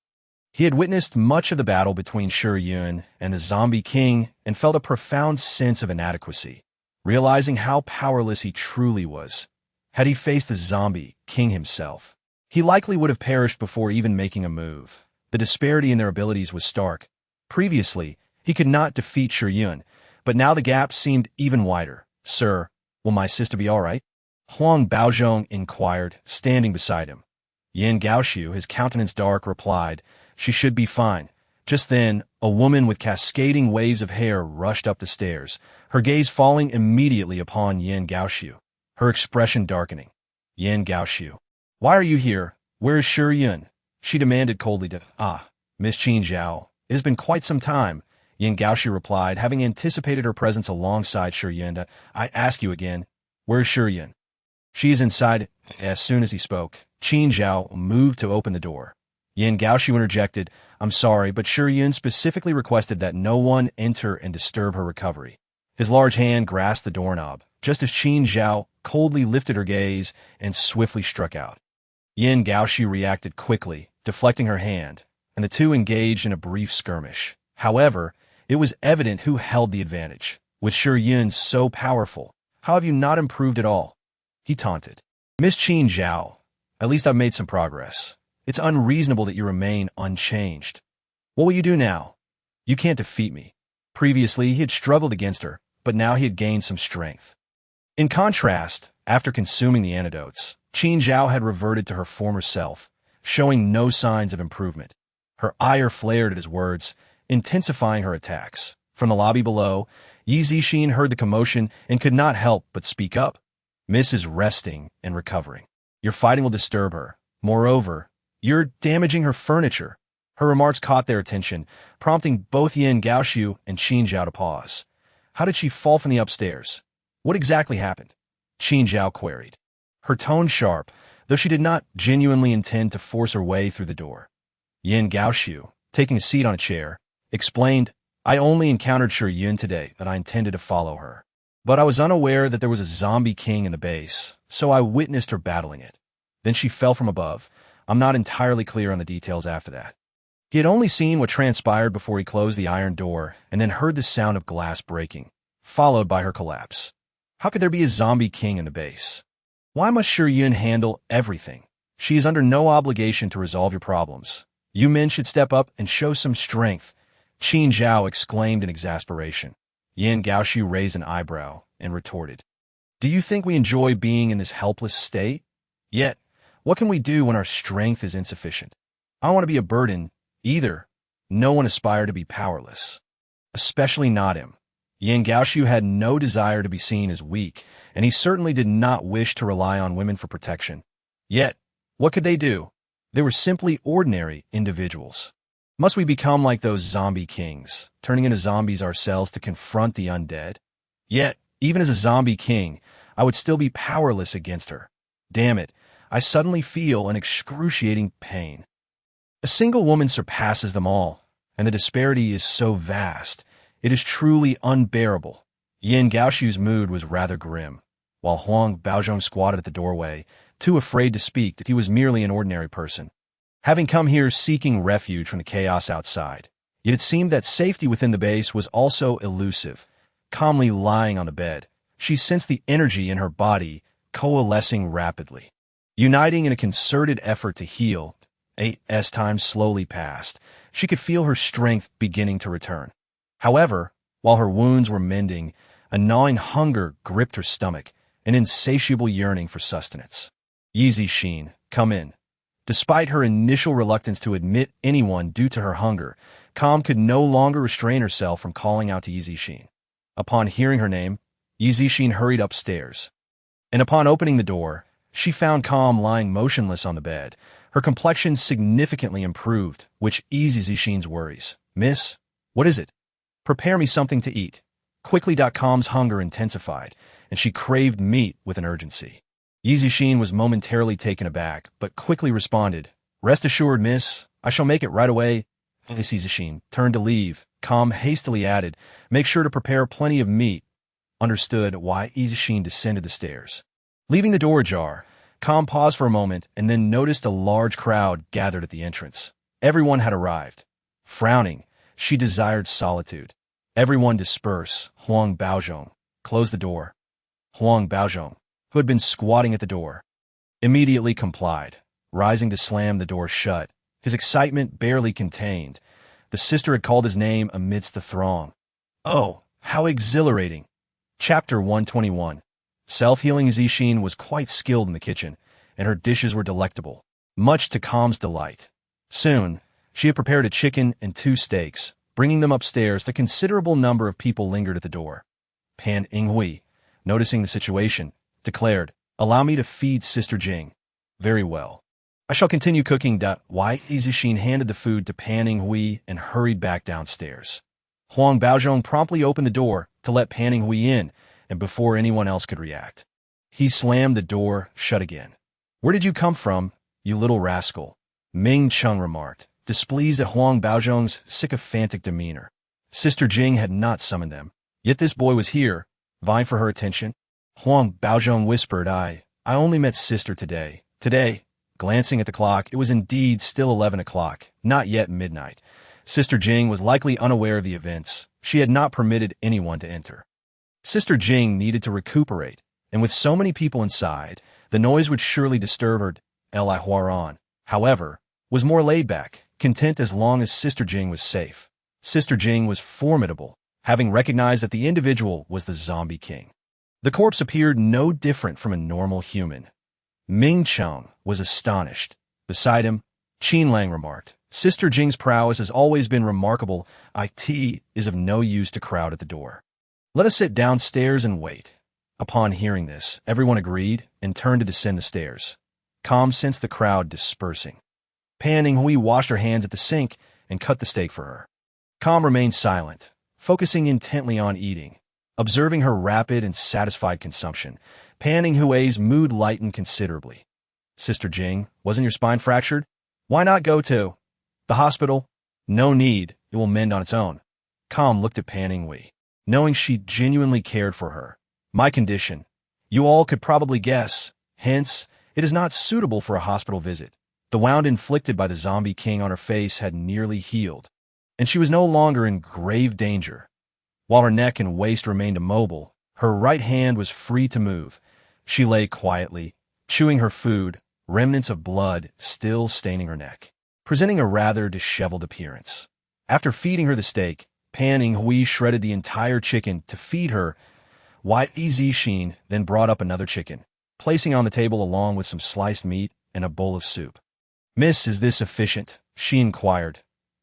He had witnessed much of the battle between Shi Yun and the Zombie King and felt a profound sense of inadequacy, realizing how powerless he truly was. Had he faced the Zombie King himself, he likely would have perished before even making a move. The disparity in their abilities was stark. Previously, he could not defeat Shi Yun, but now the gap seemed even wider. Sir, will my sister be all right? Huang Baozhong inquired, standing beside him. Yin Gaoxiu, his countenance dark, replied, she should be fine. Just then, a woman with cascading waves of hair rushed up the stairs, her gaze falling immediately upon Yin Gaoxiu, her expression darkening. Yin Gaoxiu, why are you here? Where is Shi Yun? She demanded coldly. Miss Qin Zhao, it has been quite some time. Yin Gaoxiu replied, having anticipated her presence alongside Shi Yun. I ask you again, where is Shi Yun? She is inside. As soon as he spoke, Qin Zhao moved to open the door. Yin Gaoxiu interjected, I'm sorry, but Shi Yun specifically requested that no one enter and disturb her recovery. His large hand grasped the doorknob, just as Qin Zhao coldly lifted her gaze and swiftly struck out. Yin Gaoxiu reacted quickly, deflecting her hand, and the two engaged in a brief skirmish. However, it was evident who held the advantage. With Shi Yun so powerful, how have you not improved at all? He taunted. Miss Qin Zhao, at least I've made some progress. It's unreasonable that you remain unchanged. What will you do now? You can't defeat me. Previously, he had struggled against her, but now he had gained some strength. In contrast, after consuming the antidotes, Qin Zhao had reverted to her former self, showing no signs of improvement. Her ire flared at his words, intensifying her attacks. From the lobby below, Yi Zixin heard the commotion and could not help but speak up. Miss is resting and recovering. Your fighting will disturb her. Moreover, you're damaging her furniture. Her remarks caught their attention, prompting both Yin Gaoxiu and Qin Zhao to pause. How did she fall from the upstairs? What exactly happened? Qin Zhao queried, her tone sharp, though she did not genuinely intend to force her way through the door. Yin Gaoxiu, taking a seat on a chair, explained, I only encountered Shi Yun today, and I intended to follow her. But I was unaware that there was a zombie king in the base, so I witnessed her battling it. Then she fell from above. I'm not entirely clear on the details after that. He had only seen what transpired before he closed the iron door and then heard the sound of glass breaking, followed by her collapse. How could there be a zombie king in the base? Why must Shi Yun handle everything? She is under no obligation to resolve your problems. You men should step up and show some strength, Qin Zhao exclaimed in exasperation. Yin Gaoxiu raised an eyebrow and retorted, do you think we enjoy being in this helpless state? Yet, what can we do when our strength is insufficient? I don't want to be a burden, either. No one aspired to be powerless. Especially not him. Yin Gaoxiu had no desire to be seen as weak, and he certainly did not wish to rely on women for protection. Yet, what could they do? They were simply ordinary individuals. Must we become like those zombie kings, turning into zombies ourselves to confront the undead? Yet, even as a zombie king, I would still be powerless against her. Damn it, I suddenly feel an excruciating pain. A single woman surpasses them all, and the disparity is so vast, it is truly unbearable. Yin Gaoxiu's mood was rather grim, while Huang Baozhong squatted at the doorway, too afraid to speak that he was merely an ordinary person, having come here seeking refuge from the chaos outside. Yet it seemed that safety within the base was also elusive. Calmly lying on the bed, She sensed the energy in her body coalescing rapidly. Uniting in a concerted effort to heal, as time slowly passed, she could feel her strength beginning to return. However, while her wounds were mending, a gnawing hunger gripped her stomach, an insatiable yearning for sustenance. Yeezy Sheen, come in. Despite her initial reluctance to admit anyone due to her hunger, Calm could no longer restrain herself from calling out to Yeezy Sheen. Upon hearing her name, Yeezy Sheen hurried upstairs. And upon opening the door, she found Calm lying motionless on the bed. Her complexion significantly improved, which eased Yeezy Sheen's worries. Miss, what is it? Prepare me something to eat. Quickly. Calm's hunger intensified, and she craved meat with an urgency. Yeezy Sheen was momentarily taken aback, but quickly responded, Rest assured, miss, I shall make it right away. Yeezy Sheen turned to leave. Calm hastily added, Make sure to prepare plenty of meat. Understood. Why Yeezy Sheen descended the stairs. Leaving the door ajar, Calm paused for a moment and then noticed a large crowd gathered at the entrance. Everyone had arrived. Frowning, she desired solitude. Everyone disperse. Huang Baozhong closed the door. Huang Baozhong, who had been squatting at the door, immediately complied, rising to slam the door shut, his excitement barely contained. The sister had called his name amidst the throng. Oh, how exhilarating! Chapter 121. Self-healing Yeezy Sheen was quite skilled in the kitchen, and her dishes were delectable, much to Calm's delight. Soon, she had prepared a chicken and 2 steaks. Bringing them upstairs, a considerable number of people lingered at the door. Pan Inghui, noticing the situation, declared, Allow me to feed Sister Jing. Very well. I shall continue cooking. Why Yeezy Sheen handed the food to Pan Inghui and hurried back downstairs. Huang Baozhong promptly opened the door to let Pan Inghui in, and before anyone else could react, he slammed the door shut again. Where did you come from, you little rascal? Ming Chung remarked, displeased at Huang Baozhong's sycophantic demeanor. Sister Jing had not summoned them, yet this boy was here, vying for her attention. Huang Baozhong whispered, I only met Sister today. Today, glancing at the clock, it was indeed still 11 o'clock, not yet midnight. Sister Jing was likely unaware of the events. She had not permitted anyone to enter. Sister Jing needed to recuperate, and with so many people inside, the noise would surely disturb her. Li Huaran, however, was more laid back, content as long as Sister Jing was safe. Sister Jing was formidable, having recognized that the individual was the zombie king. The corpse appeared no different from a normal human. Ming Chung was astonished. Beside him, Qin Lang remarked, Sister Jing's prowess has always been remarkable. It is of no use to crowd at the door. Let us sit downstairs and wait. Upon hearing this, everyone agreed and turned to descend the stairs. Calm sensed the crowd dispersing. Pan Inghui washed her hands at the sink and cut the steak for her. Calm remained silent, focusing intently on eating. Observing her rapid and satisfied consumption, Pan Inghui's mood lightened considerably. Sister Jing, wasn't your spine fractured? Why not go to the hospital? No need, it will mend on its own. Calm looked at Pan Inghui, knowing she genuinely cared for her. My condition, you all could probably guess, hence, it is not suitable for a hospital visit. The wound inflicted by the zombie king on her face had nearly healed, and she was no longer in grave danger. While her neck and waist remained immobile, her right hand was free to move. She lay quietly, chewing her food, remnants of blood still staining her neck, presenting a rather disheveled appearance. After feeding her the steak, Pan Inghui shredded the entire chicken to feed her. Yeezy Sheen then brought up another chicken, placing on the table along with some sliced meat and a bowl of soup. Miss, is this sufficient? She inquired.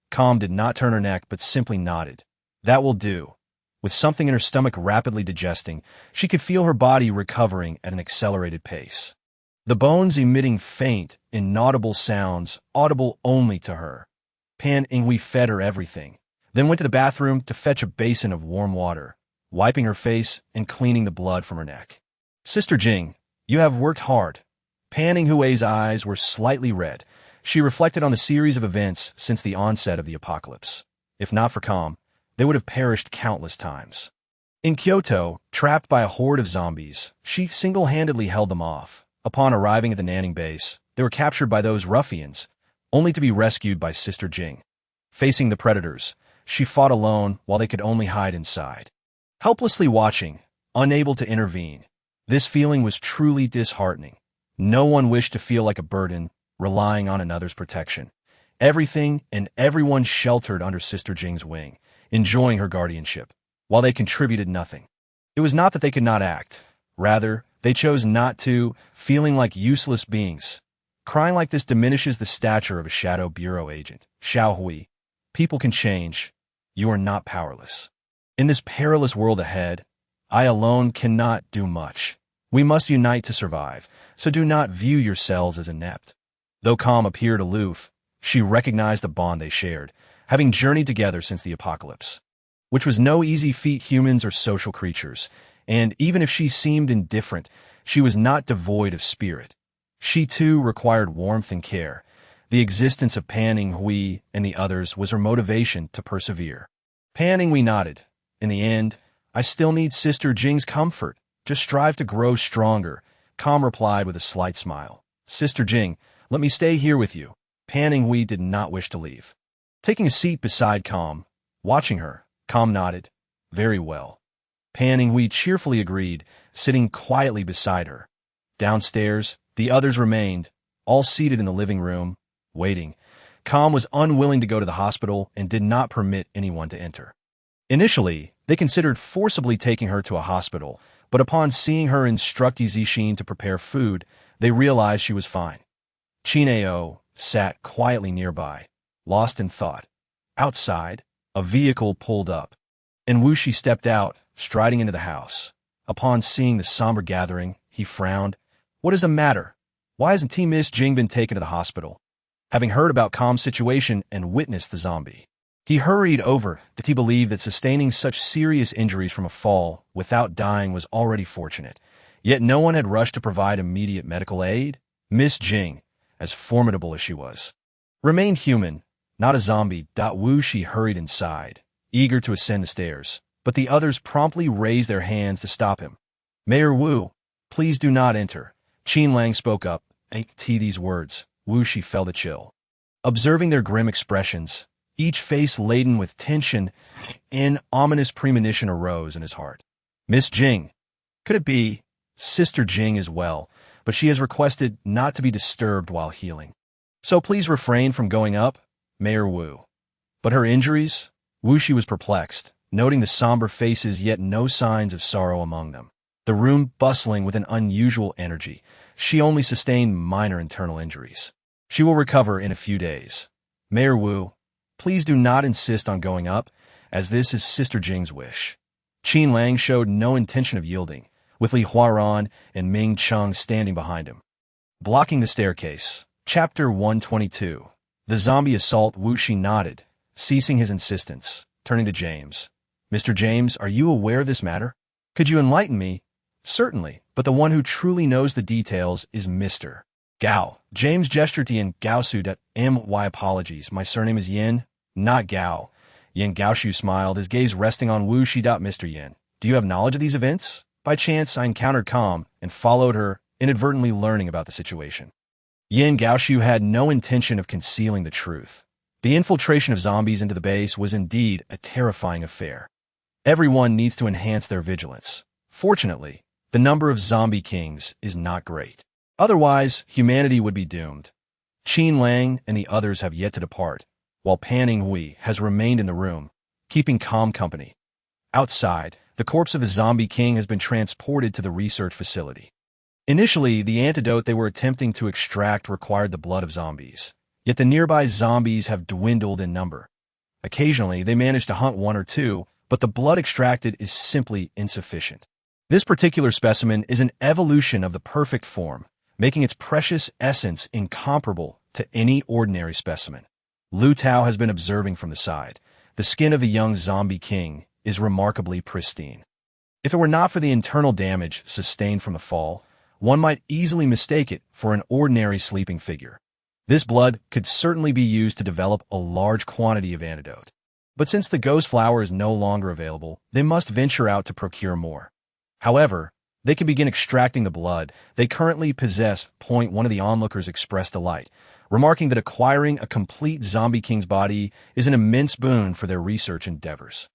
Calm did not turn her neck but simply nodded. That will do. With something in her stomach rapidly digesting, she could feel her body recovering at an accelerated pace. The bones emitting faint, inaudible sounds, audible only to her. Pan Inghui fed her everything, then went to the bathroom to fetch a basin of warm water, wiping her face and cleaning the blood from her neck. Sister Jing, you have worked hard. Pan Inghui's eyes were slightly red. She reflected on the series of events since the onset of the apocalypse. If not for Calm, they would have perished countless times. In Kyoto, trapped by a horde of zombies, she single-handedly held them off. Upon arriving at the Nanning base, they were captured by those ruffians, only to be rescued by Sister Jing. Facing the predators, she fought alone while they could only hide inside. Helplessly watching, unable to intervene. This feeling was truly disheartening. No one wished to feel like a burden, relying on another's protection. Everything and everyone sheltered under Sister Jing's wing, enjoying her guardianship, while they contributed nothing. It was not that they could not act. Rather, they chose not to, feeling like useless beings. Crying like this diminishes the stature of a Shadow Bureau agent. Xiao Hui. People can change. You are not powerless. In this perilous world ahead, I alone cannot do much. We must unite to survive, so do not view yourselves as inept. Though Calm appeared aloof, she recognized the bond they shared, having journeyed together since the apocalypse, which was no easy feat. Humans are social creatures, and even if she seemed indifferent, she was not devoid of spirit. She too required warmth and care. The existence of Pan Hui and the others was her motivation to persevere. Pan Hui nodded. In the end, I still need Sister Jing's comfort. Just strive to grow stronger, Calm replied with a slight smile. Sister Jing, let me stay here with you. Pan Hui did not wish to leave. Taking a seat beside Calm, watching her, Calm nodded. Very well. Pan Hui cheerfully agreed, sitting quietly beside her. Downstairs, the others remained, all seated in the living room, waiting. Calm was unwilling to go to the hospital and did not permit anyone to enter. Initially, they considered forcibly taking her to a hospital, but upon seeing her instruct Zixin to prepare food, they realized she was fine. Qin Ao sat quietly nearby, lost in thought. Outside, a vehicle pulled up, and Wu Shi stepped out, striding into the house. Upon seeing the somber gathering, he frowned. What is the matter? Why hasn't Miss Jing been taken to the hospital? Having heard about Calm's situation and witnessed the zombie, he hurried over that he believed that sustaining such serious injuries from a fall without dying was already fortunate. Yet no one had rushed to provide immediate medical aid. Miss Jing, as formidable as she was, remained human, not a zombie. Wu Shi hurried inside, eager to ascend the stairs, but the others promptly raised their hands to stop him. Mayor Wu, please do not enter. Qin Lang spoke up. At these words, Wu Shi felt a chill. Observing their grim expressions, each face laden with tension, an ominous premonition arose in his heart. Miss Jing. Could it be? Sister Jing is well, but she has requested not to be disturbed while healing. So please refrain from going up, Mayor Wu. But her injuries? Wu Shi was perplexed, noting the somber faces yet no signs of sorrow among them. The room bustling with an unusual energy. She only sustained minor internal injuries. She will recover in a few days. Mayor Wu, please do not insist on going up, as this is Sister Jing's wish. Qin Lang showed no intention of yielding, with Li Huaran and Ming Cheng standing behind him. Blocking the staircase. Chapter 122. The zombie assault. Wu Shi nodded, ceasing his insistence, turning to James. Mr. James, are you aware of this matter? Could you enlighten me? Certainly, but the one who truly knows the details is Mr. Gao. James gestured to Yin Gaoshu. My apologies, my surname is Yin, not Gao. Yin Gaoshu smiled, his gaze resting on Wu Shi. Mr. Yin, do you have knowledge of these events? By chance, I encountered Calm and followed her, inadvertently learning about the situation. Yin Gaoshu had no intention of concealing the truth. The infiltration of zombies into the base was indeed a terrifying affair. Everyone needs to enhance their vigilance. Fortunately, the number of zombie kings is not great. Otherwise, humanity would be doomed. Qin Lang and the others have yet to depart, while Pan Hui has remained in the room, keeping Calm company. Outside, the corpse of the zombie king has been transported to the research facility. Initially, the antidote they were attempting to extract required the blood of zombies, yet the nearby zombies have dwindled in number. Occasionally, they manage to hunt one or two, but the blood extracted is simply insufficient. This particular specimen is an evolution of the perfect form, making its precious essence incomparable to any ordinary specimen. Lu Tao has been observing from the side. The skin of the young zombie king is remarkably pristine. If it were not for the internal damage sustained from the fall, one might easily mistake it for an ordinary sleeping figure. This blood could certainly be used to develop a large quantity of antidote. But since the ghost flower is no longer available, they must venture out to procure more. However, they can begin extracting the blood they currently possess. One of the onlookers expressed delight, remarking that acquiring a complete zombie king's body is an immense boon for their research endeavors.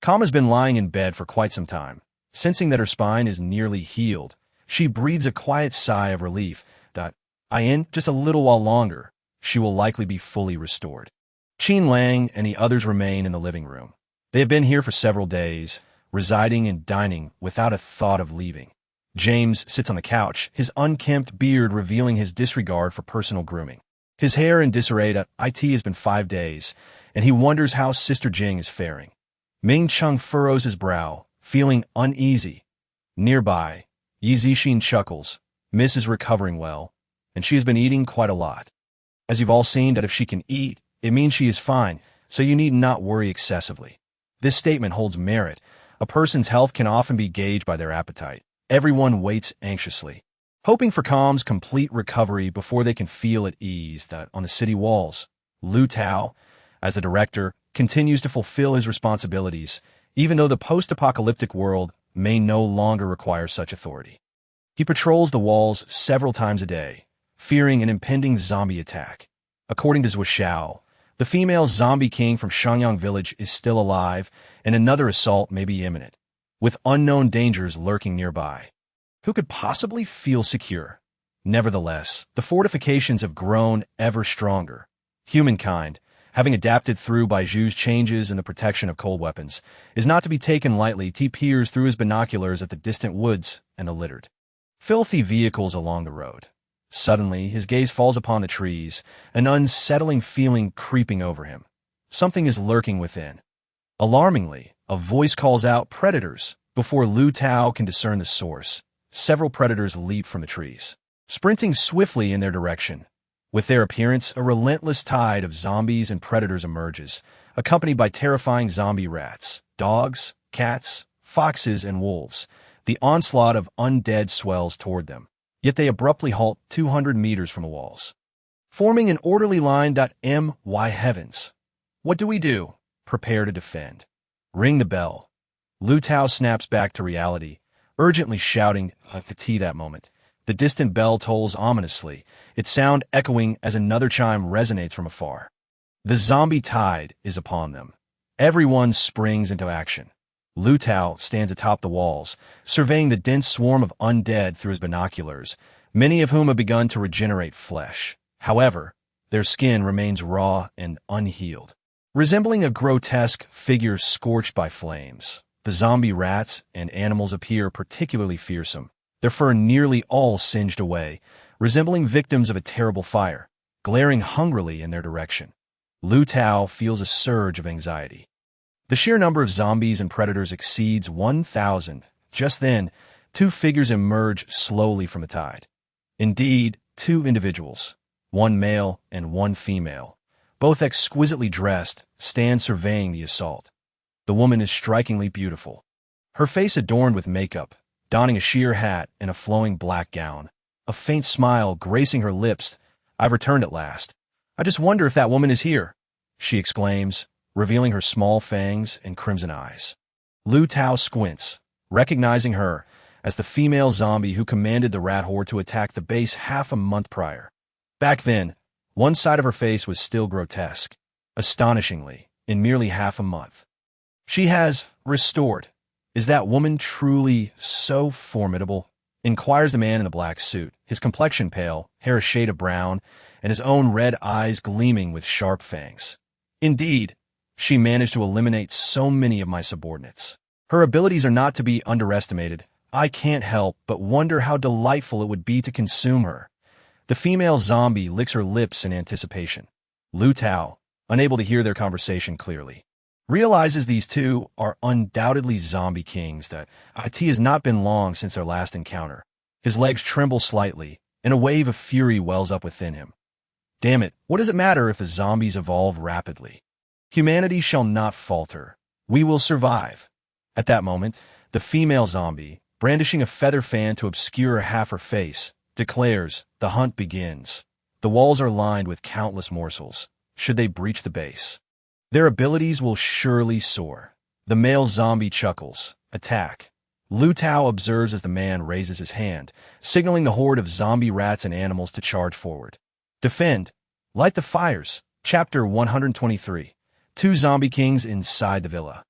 Calm has been lying in bed for quite some time. Sensing that her spine is nearly healed, she breathes a quiet sigh of relief that, in just a little while longer, she will likely be fully restored. Qin Lang and the others remain in the living room. They have been here for several days, residing and dining without a thought of leaving. James sits on the couch, his unkempt beard revealing his disregard for personal grooming. His hair in disarray. It has been 5 days, and he wonders how Sister Jing is faring. Ming Chung furrows his brow, feeling uneasy. Nearby, Yi Zixin chuckles. Miss is recovering well, and she has been eating quite a lot. As you've all seen, that if she can eat, it means she is fine, so you need not worry excessively. This statement holds merit. A person's health can often be gauged by their appetite. Everyone waits anxiously, hoping for Calm's complete recovery before they can feel at ease. That on the city walls, Lu Tao, as the director, continues to fulfill his responsibilities, even though the post-apocalyptic world may no longer require such authority. He patrols the walls several times a day, fearing an impending zombie attack. According to Zhou Xiao, the female zombie king from Shangyang village is still alive, and another assault may be imminent, with unknown dangers lurking nearby. Who could possibly feel secure? Nevertheless, the fortifications have grown ever stronger. Humankind, having adapted through Baiju's changes in the protection of cold weapons, is not to be taken lightly. He peers through his binoculars at the distant woods and the littered, filthy vehicles along the road. Suddenly, his gaze falls upon the trees, an unsettling feeling creeping over him. Something is lurking within. Alarmingly, a voice calls out, "Predators!" Before Lu Tao can discern the source, several predators leap from the trees, sprinting swiftly in their direction. With their appearance, a relentless tide of zombies and predators emerges, accompanied by terrifying zombie rats, dogs, cats, foxes, and wolves. The onslaught of undead swells toward them, yet they abruptly halt 200 meters from the walls, forming an orderly line. My heavens! What do we do? Prepare to defend. Ring the bell. Lu Tao snaps back to reality, urgently shouting that moment. The distant bell tolls ominously, its sound echoing as another chime resonates from afar. The zombie tide is upon them. Everyone springs into action. Lu Tao stands atop the walls, surveying the dense swarm of undead through his binoculars, many of whom have begun to regenerate flesh. However, their skin remains raw and unhealed, resembling a grotesque figure scorched by flames. The zombie rats and animals appear particularly fearsome, their fur nearly all singed away, resembling victims of a terrible fire, glaring hungrily in their direction. Lu Tao feels a surge of anxiety. The sheer number of zombies and predators exceeds 1,000. Just then, 2 figures emerge slowly from the tide. Indeed, 2 individuals, one male and one female, both exquisitely dressed, stand surveying the assault. The woman is strikingly beautiful, her face adorned with makeup, donning a sheer hat and a flowing black gown, a faint smile gracing her lips. "I've returned at last. I just wonder if that woman is here," she exclaims, revealing her small fangs and crimson eyes. Lu Tao squints, recognizing her as the female zombie who commanded the rat horde to attack the base half a month prior. Back then, one side of her face was still grotesque. Astonishingly, in merely half a month, she has restored. "Is that woman truly so formidable?" inquires the man in the black suit, his complexion pale, hair a shade of brown, and his own red eyes gleaming with sharp fangs. "Indeed, she managed to eliminate so many of my subordinates. Her abilities are not to be underestimated. I can't help but wonder how delightful it would be to consume her." The female zombie licks her lips in anticipation. Lu Tao, unable to hear their conversation clearly, realizes these two are undoubtedly zombie kings. That it has not been long since their last encounter. His legs tremble slightly, and a wave of fury wells up within him. Damn it, what does it matter if the zombies evolve rapidly? Humanity shall not falter. We will survive. At that moment, the female zombie, brandishing a feather fan to obscure half her face, declares, "The hunt begins." The walls are lined with countless morsels, should they breach the base. Their abilities will surely soar. The male zombie chuckles. "Attack." Lu Tao observes as the man raises his hand, signaling the horde of zombie rats and animals to charge forward. Defend. Light the fires. Chapter 123. 2 zombie kings inside the villa.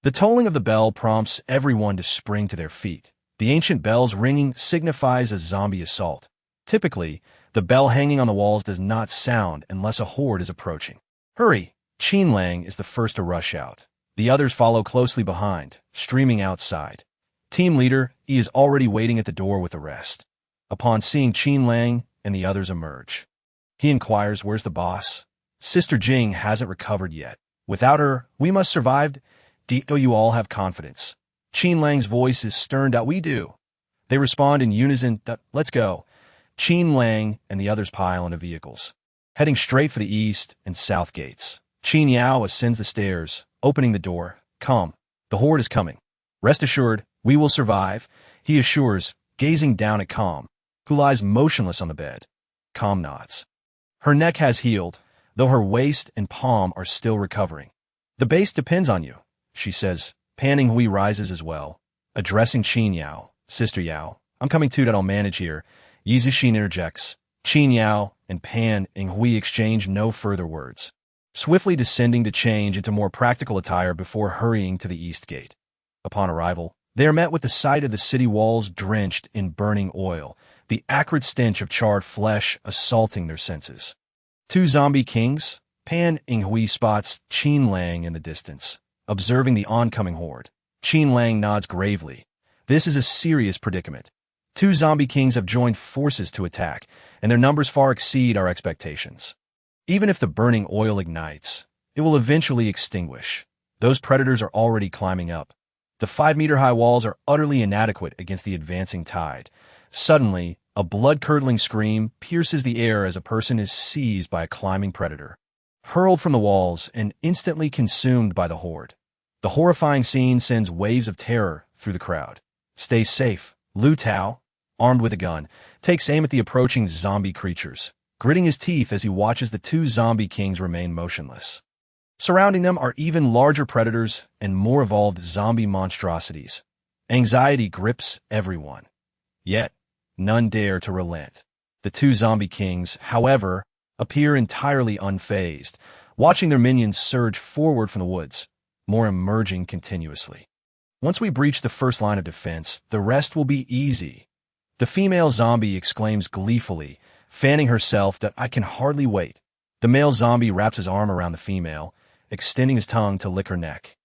The tolling of the bell prompts everyone to spring to their feet. The ancient bell's ringing signifies a zombie assault. Typically, the bell hanging on the walls does not sound unless a horde is approaching. Hurry! Qin Lang is the first to rush out. The others follow closely behind, streaming outside. Team leader, he is already waiting at the door with the rest. Upon seeing Qin Lang and the others emerge, he inquires, "Where's the boss?" Sister Jing hasn't recovered yet. "Without her, we must survive. Do you all have confidence?" Qin Lang's voice is stern. "We do." They respond in unison, "Let's go." Qin Lang and the others pile into vehicles, heading straight for the east and south gates. Qin Yao ascends the stairs, opening the door. "Come. The horde is coming. Rest assured, we will survive," he assures, gazing down at Calm, who lies motionless on the bed. Calm nods. Her neck has healed, though her waist and palm are still recovering. "The base depends on you," she says. Pan Inghui rises as well, addressing Qin Yao. "Sister Yao, I'm coming too. That I'll manage here." Yi Zixin interjects. Qin Yao and Pan Inghui exchange no further words, swiftly descending to change into more practical attire before hurrying to the east gate. Upon arrival, they are met with the sight of the city walls drenched in burning oil, the acrid stench of charred flesh assaulting their senses. Two zombie kings? Pan Inghui spots Qin Lang in the distance, observing the oncoming horde. Qin Lang nods gravely. This is a serious predicament. Two zombie kings have joined forces to attack, and their numbers far exceed our expectations. Even if the burning oil ignites, it will eventually extinguish. Those predators are already climbing up. The 5-meter-high walls are utterly inadequate against the advancing tide. Suddenly, a blood-curdling scream pierces the air as a person is seized by a climbing predator, hurled from the walls and instantly consumed by the horde. The horrifying scene sends waves of terror through the crowd. "Stay safe." Lu Tao, armed with a gun, takes aim at the approaching zombie creatures, gritting his teeth as he watches the two zombie kings remain motionless. Surrounding them are even larger predators and more evolved zombie monstrosities. Anxiety grips everyone. Yet, none dare to relent. The two zombie kings, however, appear entirely unfazed, watching their minions surge forward from the woods, more emerging continuously. "Once we breach the first line of defense, the rest will be easy." The female zombie exclaims gleefully, fanning herself, "I can hardly wait." The male zombie wraps his arm around the female, extending his tongue to lick her neck,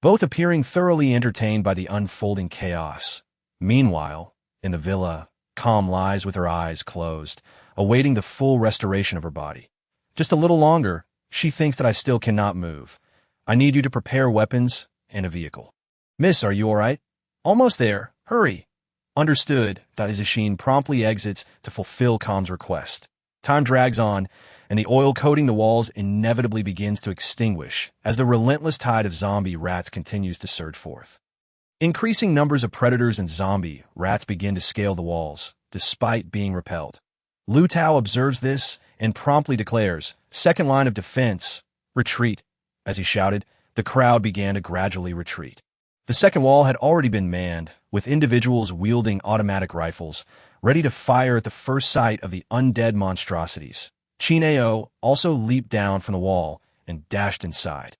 both appearing thoroughly entertained by the unfolding chaos. Meanwhile, in the villa, Calm lies with her eyes closed, awaiting the full restoration of her body. "Just a little longer," she thinks. "I still cannot move. I need you to prepare weapons and a vehicle." "Miss, are you all right?" "Almost there. Hurry." "Understood." Zixin promptly exits to fulfill Calm's request. Time drags on, and the oil coating the walls inevitably begins to extinguish as the relentless tide of zombie rats continues to surge forth. Increasing numbers of predators and zombie rats begin to scale the walls, despite being repelled. Lu Tao observes this and promptly declares, "Second line of defense, retreat." As he shouted, the crowd began to gradually retreat. The second wall had already been manned, with individuals wielding automatic rifles, ready to fire at the first sight of the undead monstrosities. Qin Ao also leaped down from the wall and dashed inside,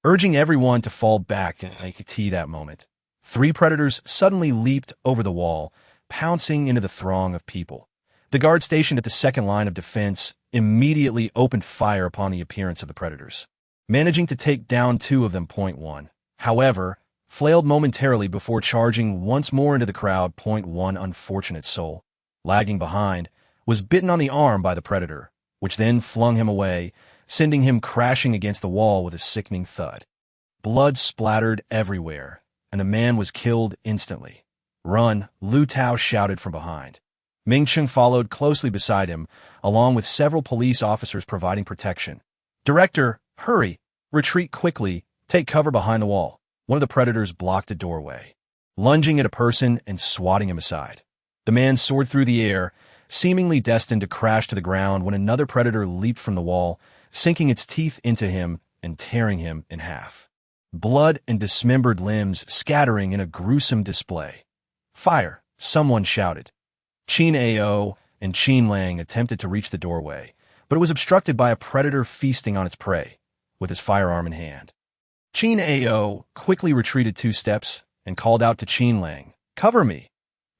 urging everyone to fall back, and I could see that moment. 3 predators suddenly leaped over the wall, pouncing into the throng of people. The guard stationed at the second line of defense immediately opened fire upon the appearance of the predators, managing to take down 2 of them. .1, however, flailed momentarily before charging once more into the crowd. .1 unfortunate soul, lagging behind, was bitten on the arm by the predator, which then flung him away, sending him crashing against the wall with a sickening thud. Blood splattered everywhere, and the man was killed instantly. "Run!" Lu Tao shouted from behind. Ming Cheng followed closely beside him, along with several police officers providing protection. "Director, hurry! Retreat quickly! Take cover behind the wall." One of the predators blocked a doorway, lunging at a person and swatting him aside. The man soared through the air, seemingly destined to crash to the ground when another predator leaped from the wall, sinking its teeth into him and tearing him in half. Blood and dismembered limbs scattering in a gruesome display. "Fire!" someone shouted. Qin Ao and Qin Lang attempted to reach the doorway, but it was obstructed by a predator feasting on its prey, with his firearm in hand. Qin Ao quickly retreated 2 steps and called out to Qin Lang, "Cover me!"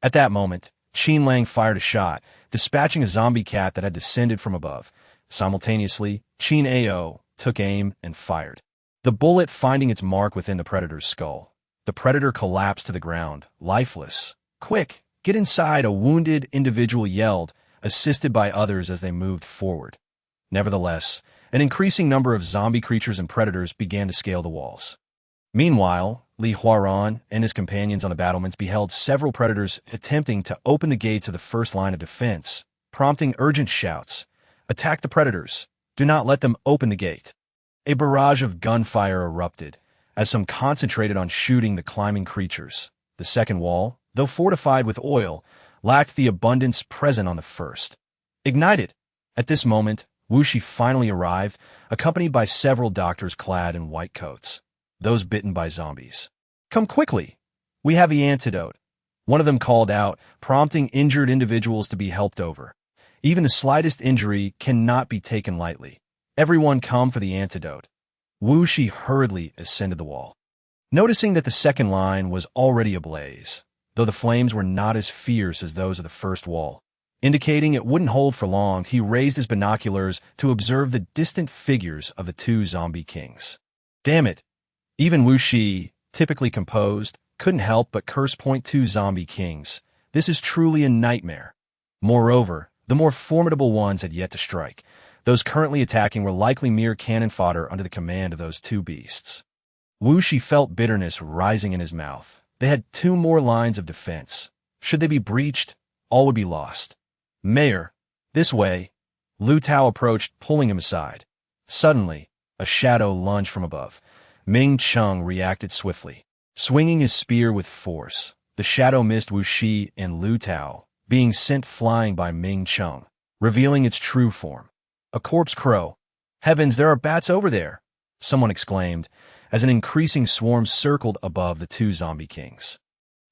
At that moment, Qin Lang fired a shot, dispatching a zombie cat that had descended from above. Simultaneously, Qin Ao took aim and fired. The bullet finding its mark within the predator's skull. The predator collapsed to the ground, lifeless. "Quick, get inside!" a wounded individual yelled, assisted by others as they moved forward. Nevertheless, an increasing number of zombie creatures and predators began to scale the walls. Meanwhile, Li Huaran and his companions on the battlements beheld several predators attempting to open the gates of the first line of defense, prompting urgent shouts. "Attack the predators! Do not let them open the gate!" A barrage of gunfire erupted, as some concentrated on shooting the climbing creatures. The second wall, though fortified with oil, lacked the abundance present on the first. Ignited! At this moment, Wuxi finally arrived, accompanied by several doctors clad in white coats, those bitten by zombies. "Come quickly! We have the antidote," one of them called out, prompting injured individuals to be helped over. Even the slightest injury cannot be taken lightly. "Everyone come for the antidote." Wuxi hurriedly ascended the wall. Noticing that the second line was already ablaze, though the flames were not as fierce as those of the first wall, indicating it wouldn't hold for long, he raised his binoculars to observe the distant figures of the 2 zombie kings. Damn it! Even Wuxi, typically composed, couldn't help but curse. "2 zombie kings. This is truly a nightmare." Moreover, the more formidable ones had yet to strike. Those currently attacking were likely mere cannon fodder under the command of those 2 beasts. Wuxi felt bitterness rising in his mouth. They had 2 more lines of defense. Should they be breached, all would be lost. "Mayor, this way." Lu Tao approached, pulling him aside. Suddenly, a shadow lunged from above. Ming Chung reacted swiftly. Swinging his spear with force, the shadow missed Wuxi and Lu Tao, being sent flying by Ming Chung, revealing its true form. A corpse crow. "Heavens, there are bats over there!" someone exclaimed, as an increasing swarm circled above the 2 zombie kings.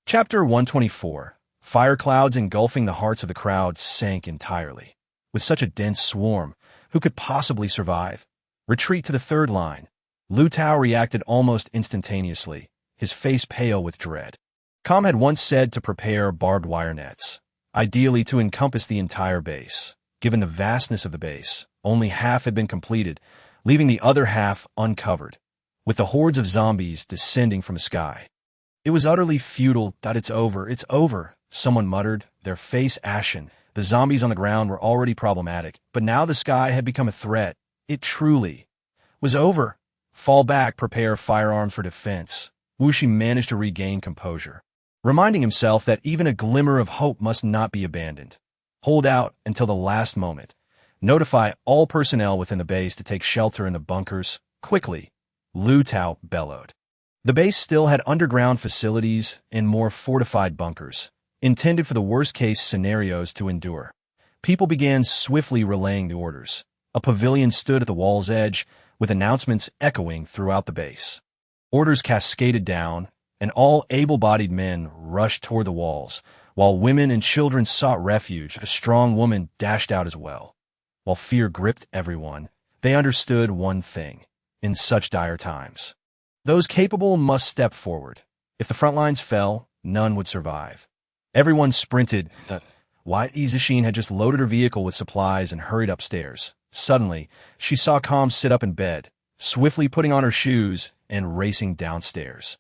Chapter 124. Fire clouds engulfing the hearts of the crowd sank entirely. With such a dense swarm, who could possibly survive? Retreat to the third line. Lu Tao reacted almost instantaneously, his face pale with dread. Com had once said to prepare barbed wire nets, ideally to encompass the entire base. Given the vastness of the base, only half had been completed, leaving the other half uncovered, with the hordes of zombies descending from the sky. It was utterly futile. "It's over," someone muttered, their face ashen. The zombies on the ground were already problematic, but now the sky had become a threat. It truly was over. "Fall back, prepare firearms for defense." Wuxi managed to regain composure, reminding himself that even a glimmer of hope must not be abandoned. "Hold out until the last moment. Notify all personnel within the base to take shelter in the bunkers, quickly," Lu Tao bellowed. The base still had underground facilities and more fortified bunkers, intended for the worst-case scenarios to endure. People began swiftly relaying the orders. A pavilion stood at the wall's edge, with announcements echoing throughout the base. Orders cascaded down, and all able-bodied men rushed toward the walls, while women and children sought refuge. A strong woman dashed out as well. While fear gripped everyone, they understood one thing. In such dire times, those capable must step forward. If the front lines fell, none would survive. Everyone sprinted. Wyatt Izishin had just loaded her vehicle with supplies and hurried upstairs. Suddenly, she saw Com sit up in bed, swiftly putting on her shoes and racing downstairs.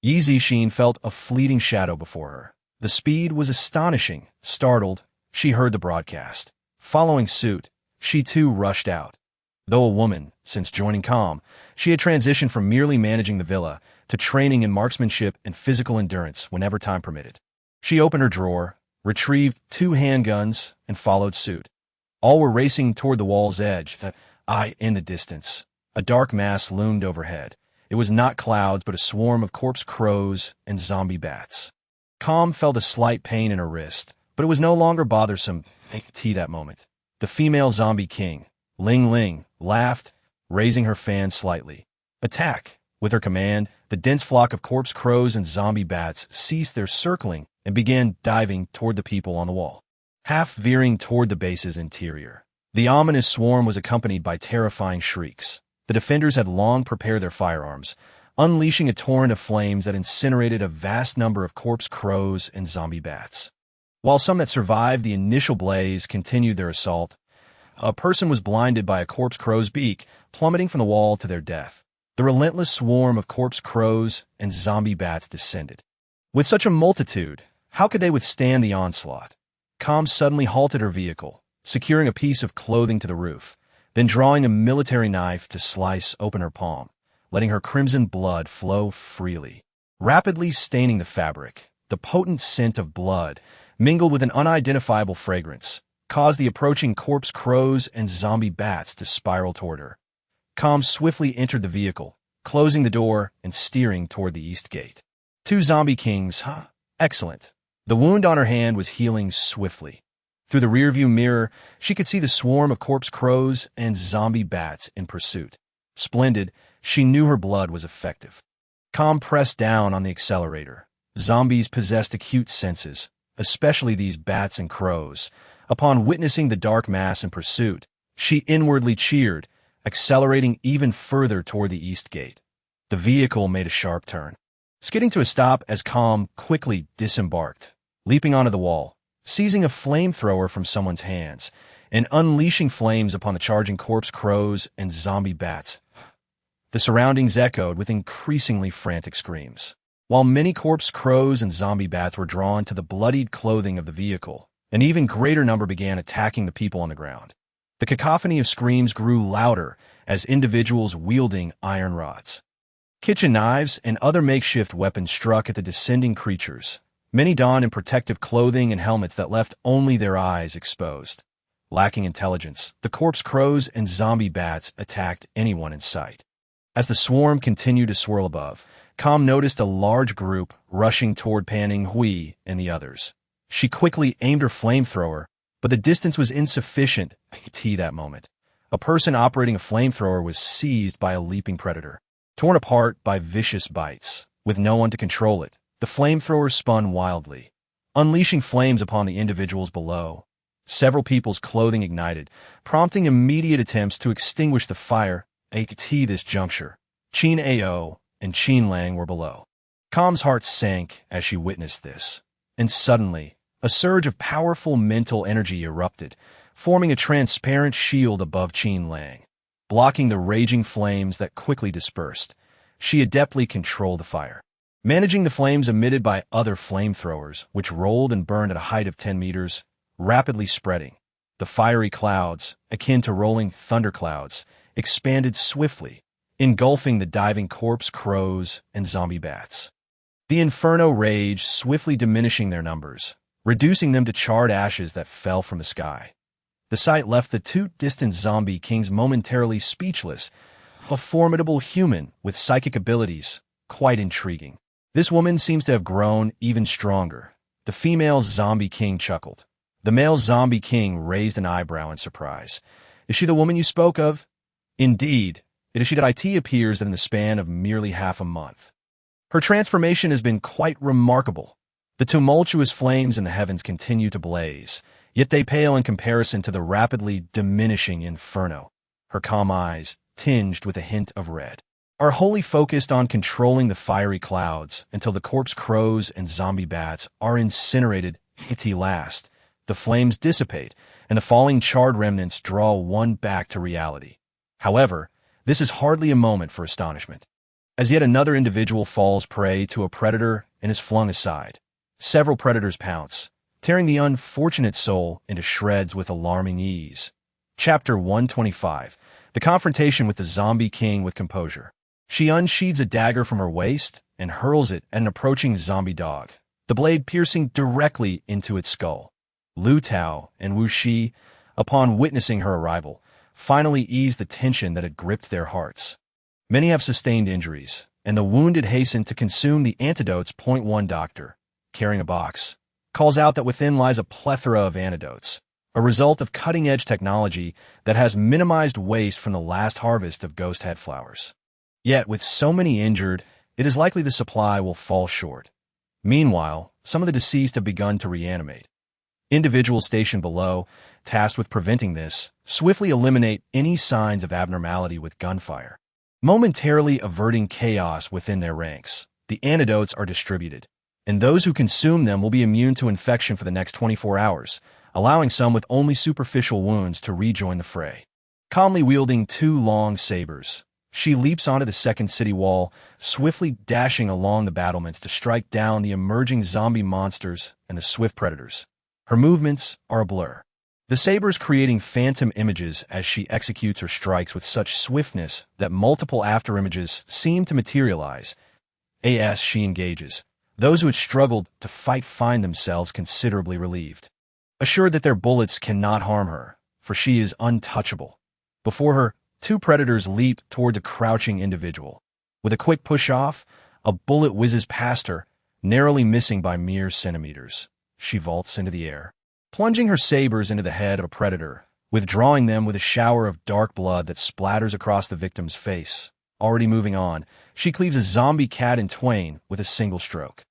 Yi Zixin felt a fleeting shadow before her. The speed was astonishing. Startled, she heard the broadcast. Following suit, she too rushed out. Though a woman, since joining Com, she had transitioned from merely managing the villa to training in marksmanship and physical endurance whenever time permitted. She opened her drawer, retrieved 2 handguns, and followed suit. All were racing toward the wall's edge. In the distance, a dark mass loomed overhead. It was not clouds, but a swarm of corpse crows and zombie bats. Com felt a slight pain in her wrist, but it was no longer bothersome. That moment, the female zombie king, Ling Ling, laughed, raising her fan slightly. "Attack!" With her command, the dense flock of corpse crows and zombie bats ceased their circling and began diving toward the people on the wall, half veering toward the base's interior. The ominous swarm was accompanied by terrifying shrieks. The defenders had long prepared their firearms, unleashing a torrent of flames that incinerated a vast number of corpse crows and zombie bats. While some that survived the initial blaze continued their assault, a person was blinded by a corpse crow's beak, plummeting from the wall to their death. The relentless swarm of corpse crows and zombie bats descended. With such a multitude, how could they withstand the onslaught? Com suddenly halted her vehicle, securing a piece of clothing to the roof, then drawing a military knife to slice open her palm, letting her crimson blood flow freely. Rapidly staining the fabric, the potent scent of blood, mingled with an unidentifiable fragrance, caused the approaching corpse crows and zombie bats to spiral toward her. Com swiftly entered the vehicle, closing the door and steering toward the east gate. 2 zombie kings, huh? Excellent. The wound on her hand was healing swiftly. Through the rearview mirror, she could see the swarm of corpse crows and zombie bats in pursuit. Splendid, she knew her blood was effective. Com pressed down on the accelerator. Zombies possessed acute senses, especially these bats and crows. Upon witnessing the dark mass in pursuit, she inwardly cheered, accelerating even further toward the east gate. The vehicle made a sharp turn, skidding to a stop as Com quickly disembarked, leaping onto the wall, seizing a flamethrower from someone's hands, and unleashing flames upon the charging corpse crows and zombie bats. The surroundings echoed with increasingly frantic screams. While many corpse crows and zombie bats were drawn to the bloodied clothing of the vehicle, an even greater number began attacking the people on the ground. The cacophony of screams grew louder as individuals wielding iron rods, kitchen knives, and other makeshift weapons struck at the descending creatures. Many donned in protective clothing and helmets that left only their eyes exposed. Lacking intelligence, the corpse crows and zombie bats attacked anyone in sight. As the swarm continued to swirl above, Com noticed a large group rushing toward Panning Hui and the others. She quickly aimed her flamethrower, but the distance was insufficient to that moment. A person operating a flamethrower was seized by a leaping predator, torn apart by vicious bites. With no one to control it, the flamethrower spun wildly, unleashing flames upon the individuals below. Several people's clothing ignited, prompting immediate attempts to extinguish the fire. At this juncture, Qin Ao and Qin Lang were below. Com's heart sank as she witnessed this, and suddenly, a surge of powerful mental energy erupted, forming a transparent shield above Qin Lang, blocking the raging flames that quickly dispersed. She adeptly controlled the fire, managing the flames emitted by other flamethrowers, which rolled and burned at a height of 10 meters, rapidly spreading. The fiery clouds, akin to rolling thunderclouds, expanded swiftly, engulfing the diving corpse crows and zombie bats. The inferno raged, swiftly diminishing their numbers, reducing them to charred ashes that fell from the sky. The sight left the 2 distant zombie kings momentarily speechless. A formidable human with psychic abilities, quite intriguing. This woman seems to have grown even stronger. The female zombie king chuckled. The male zombie king raised an eyebrow in surprise. Is she the woman you spoke of? Indeed, it is she that it appears that in the span of merely half a month. Her transformation has been quite remarkable. The tumultuous flames in the heavens continue to blaze, yet they pale in comparison to the rapidly diminishing inferno. Her calm eyes, tinged with a hint of red, are wholly focused on controlling the fiery clouds until the corpse crows and zombie bats are incinerated. At last, the flames dissipate, and the falling charred remnants draw one back to reality. However, this is hardly a moment for astonishment, as yet another individual falls prey to a predator and is flung aside. Several predators pounce, tearing the unfortunate soul into shreds with alarming ease. Chapter 125. The confrontation with the zombie king with composure. She unsheathes a dagger from her waist and hurls it at an approaching zombie dog, the blade piercing directly into its skull. Lu Tao and Wu Shi, upon witnessing her arrival, finally eased the tension that had gripped their hearts. Many have sustained injuries, and the wounded hasten to consume the antidotes. One doctor, carrying a box, calls out that within lies a plethora of antidotes, a result of cutting-edge technology that has minimized waste from the last harvest of ghost head flowers. Yet, with so many injured, it is likely the supply will fall short. Meanwhile, some of the deceased have begun to reanimate. Individuals stationed below, tasked with preventing this, swiftly eliminate any signs of abnormality with gunfire. momentarily averting chaos within their ranks. The antidotes are distributed, and those who consume them will be immune to infection for the next 24 hours, allowing some with only superficial wounds to rejoin the fray. Calmly wielding two long sabers, she leaps onto the second city wall, swiftly dashing along the battlements to strike down the emerging zombie monsters and the swift predators. Her movements are a blur, the sabers creating phantom images as she executes her strikes with such swiftness that multiple afterimages seem to materialize. As she engages, those who had struggled to fight find themselves considerably relieved, assured that their bullets cannot harm her, for she is untouchable. Before her, two predators leap towards a crouching individual. With a quick push-off, a bullet whizzes past her, narrowly missing by mere centimeters. She vaults into the air, plunging her sabers into the head of a predator, withdrawing them with a shower of dark blood that splatters across the victim's face. Already moving on, she cleaves a zombie cat in twain with a single stroke.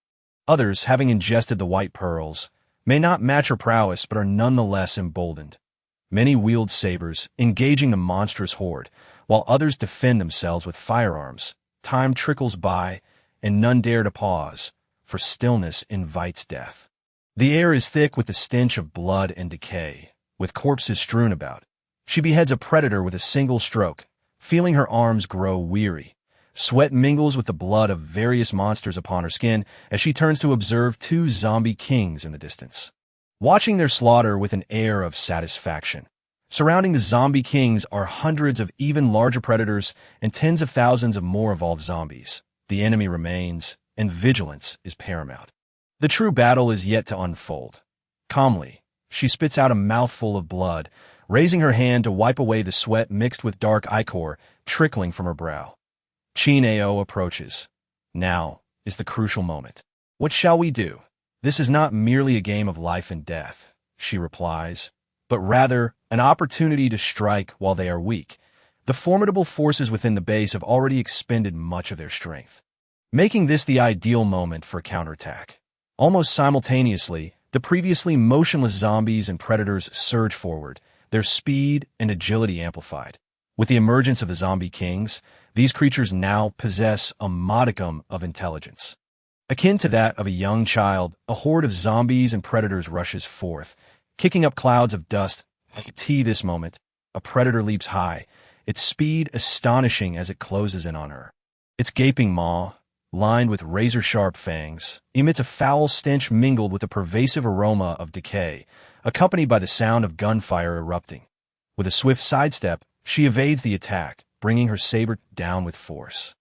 Others, having ingested the white pearls, may not match her prowess but are nonetheless emboldened. Many wield sabers, engaging the monstrous horde, while others defend themselves with firearms. Time trickles by, and none dare to pause, for stillness invites death. The air is thick with the stench of blood and decay, with corpses strewn about. She beheads a predator with a single stroke, feeling her arms grow weary. Sweat mingles with the blood of various monsters upon her skin as she turns to observe two zombie kings in the distance, watching their slaughter with an air of satisfaction. Surrounding the zombie kings are hundreds of even larger predators and tens of thousands of more evolved zombies. The enemy remains, and vigilance is paramount. The true battle is yet to unfold. Calmly, she spits out a mouthful of blood, raising her hand to wipe away the sweat mixed with dark ichor trickling from her brow. Chin Ao approaches. Now is the crucial moment. What shall we do? This is not merely a game of life and death, she replies, but rather an opportunity to strike while they are weak. The formidable forces within the base have already expended much of their strength, making this the ideal moment for a counterattack. Almost simultaneously, the previously motionless zombies and predators surge forward, their speed and agility amplified. With the emergence of the zombie kings, these creatures now possess a modicum of intelligence. Akin to that of a young child, a horde of zombies and predators rushes forth, kicking up clouds of dust. At this moment, a predator leaps high, its speed astonishing as it closes in on her. Its gaping maw, lined with razor-sharp fangs, emits a foul stench mingled with a pervasive aroma of decay, accompanied by the sound of gunfire erupting. With a swift sidestep, she evades the attack, bringing her saber down with force.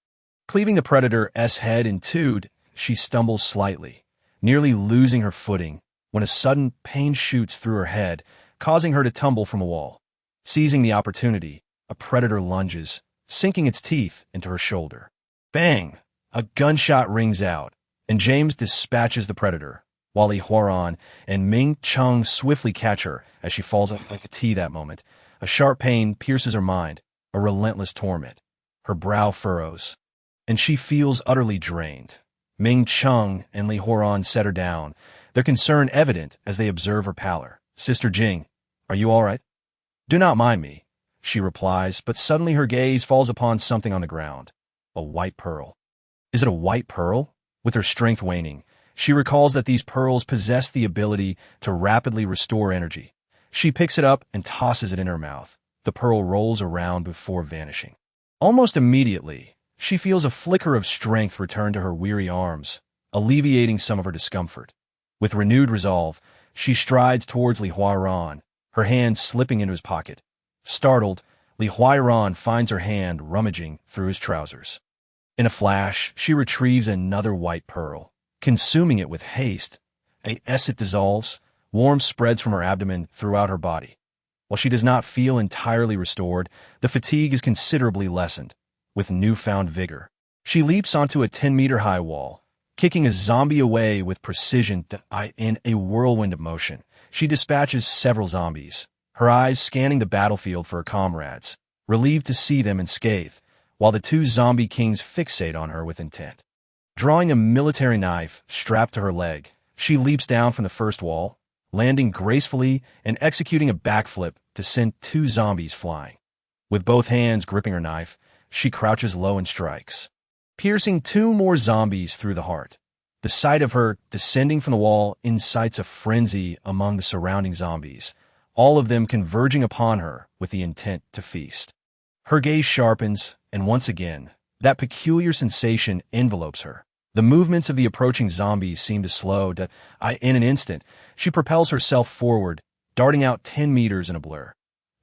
Cleaving the predator's head in two, she stumbles slightly, nearly losing her footing, when a sudden pain shoots through her head, causing her to tumble from a wall. Seizing the opportunity, a predator lunges, sinking its teeth into her shoulder. Bang! A gunshot rings out, and James dispatches the predator, while Li Huaran and Ming Chung swiftly catch her as she falls like a tea that moment. A sharp pain pierces her mind, a relentless torment. Her brow furrows, and she feels utterly drained. Ming Chung and Li Huaran set her down, their concern evident as they observe her pallor. "Sister Jing, are you all right?" "Do not mind me," she replies, but suddenly her gaze falls upon something on the ground. A white pearl. Is it a white pearl? With her strength waning, she recalls that these pearls possess the ability to rapidly restore energy. She picks it up and tosses it in her mouth. The pearl rolls around before vanishing. Almost immediately, she feels a flicker of strength return to her weary arms, alleviating some of her discomfort. With renewed resolve, she strides towards Li Huaran, her hand slipping into his pocket. Startled, Li Huaran finds her hand rummaging through his trousers. In a flash, she retrieves another white pearl, consuming it with haste. As it dissolves, warmth spreads from her abdomen throughout her body. While she does not feel entirely restored, the fatigue is considerably lessened. With newfound vigor, she leaps onto a 10-meter-high wall, kicking a zombie away with precision. In a whirlwind of motion, she dispatches several zombies, her eyes scanning the battlefield for her comrades, relieved to see them unscathed, while the two zombie kings fixate on her with intent. Drawing a military knife strapped to her leg, she leaps down from the first wall, landing gracefully and executing a backflip to send two zombies flying. With both hands gripping her knife, she crouches low and strikes, piercing two more zombies through the heart. The sight of her descending from the wall incites a frenzy among the surrounding zombies, all of them converging upon her with the intent to feast. Her gaze sharpens, and once again, that peculiar sensation envelopes her. The movements of the approaching zombies seem to slow. In an instant, she propels herself forward, darting out 10 meters in a blur.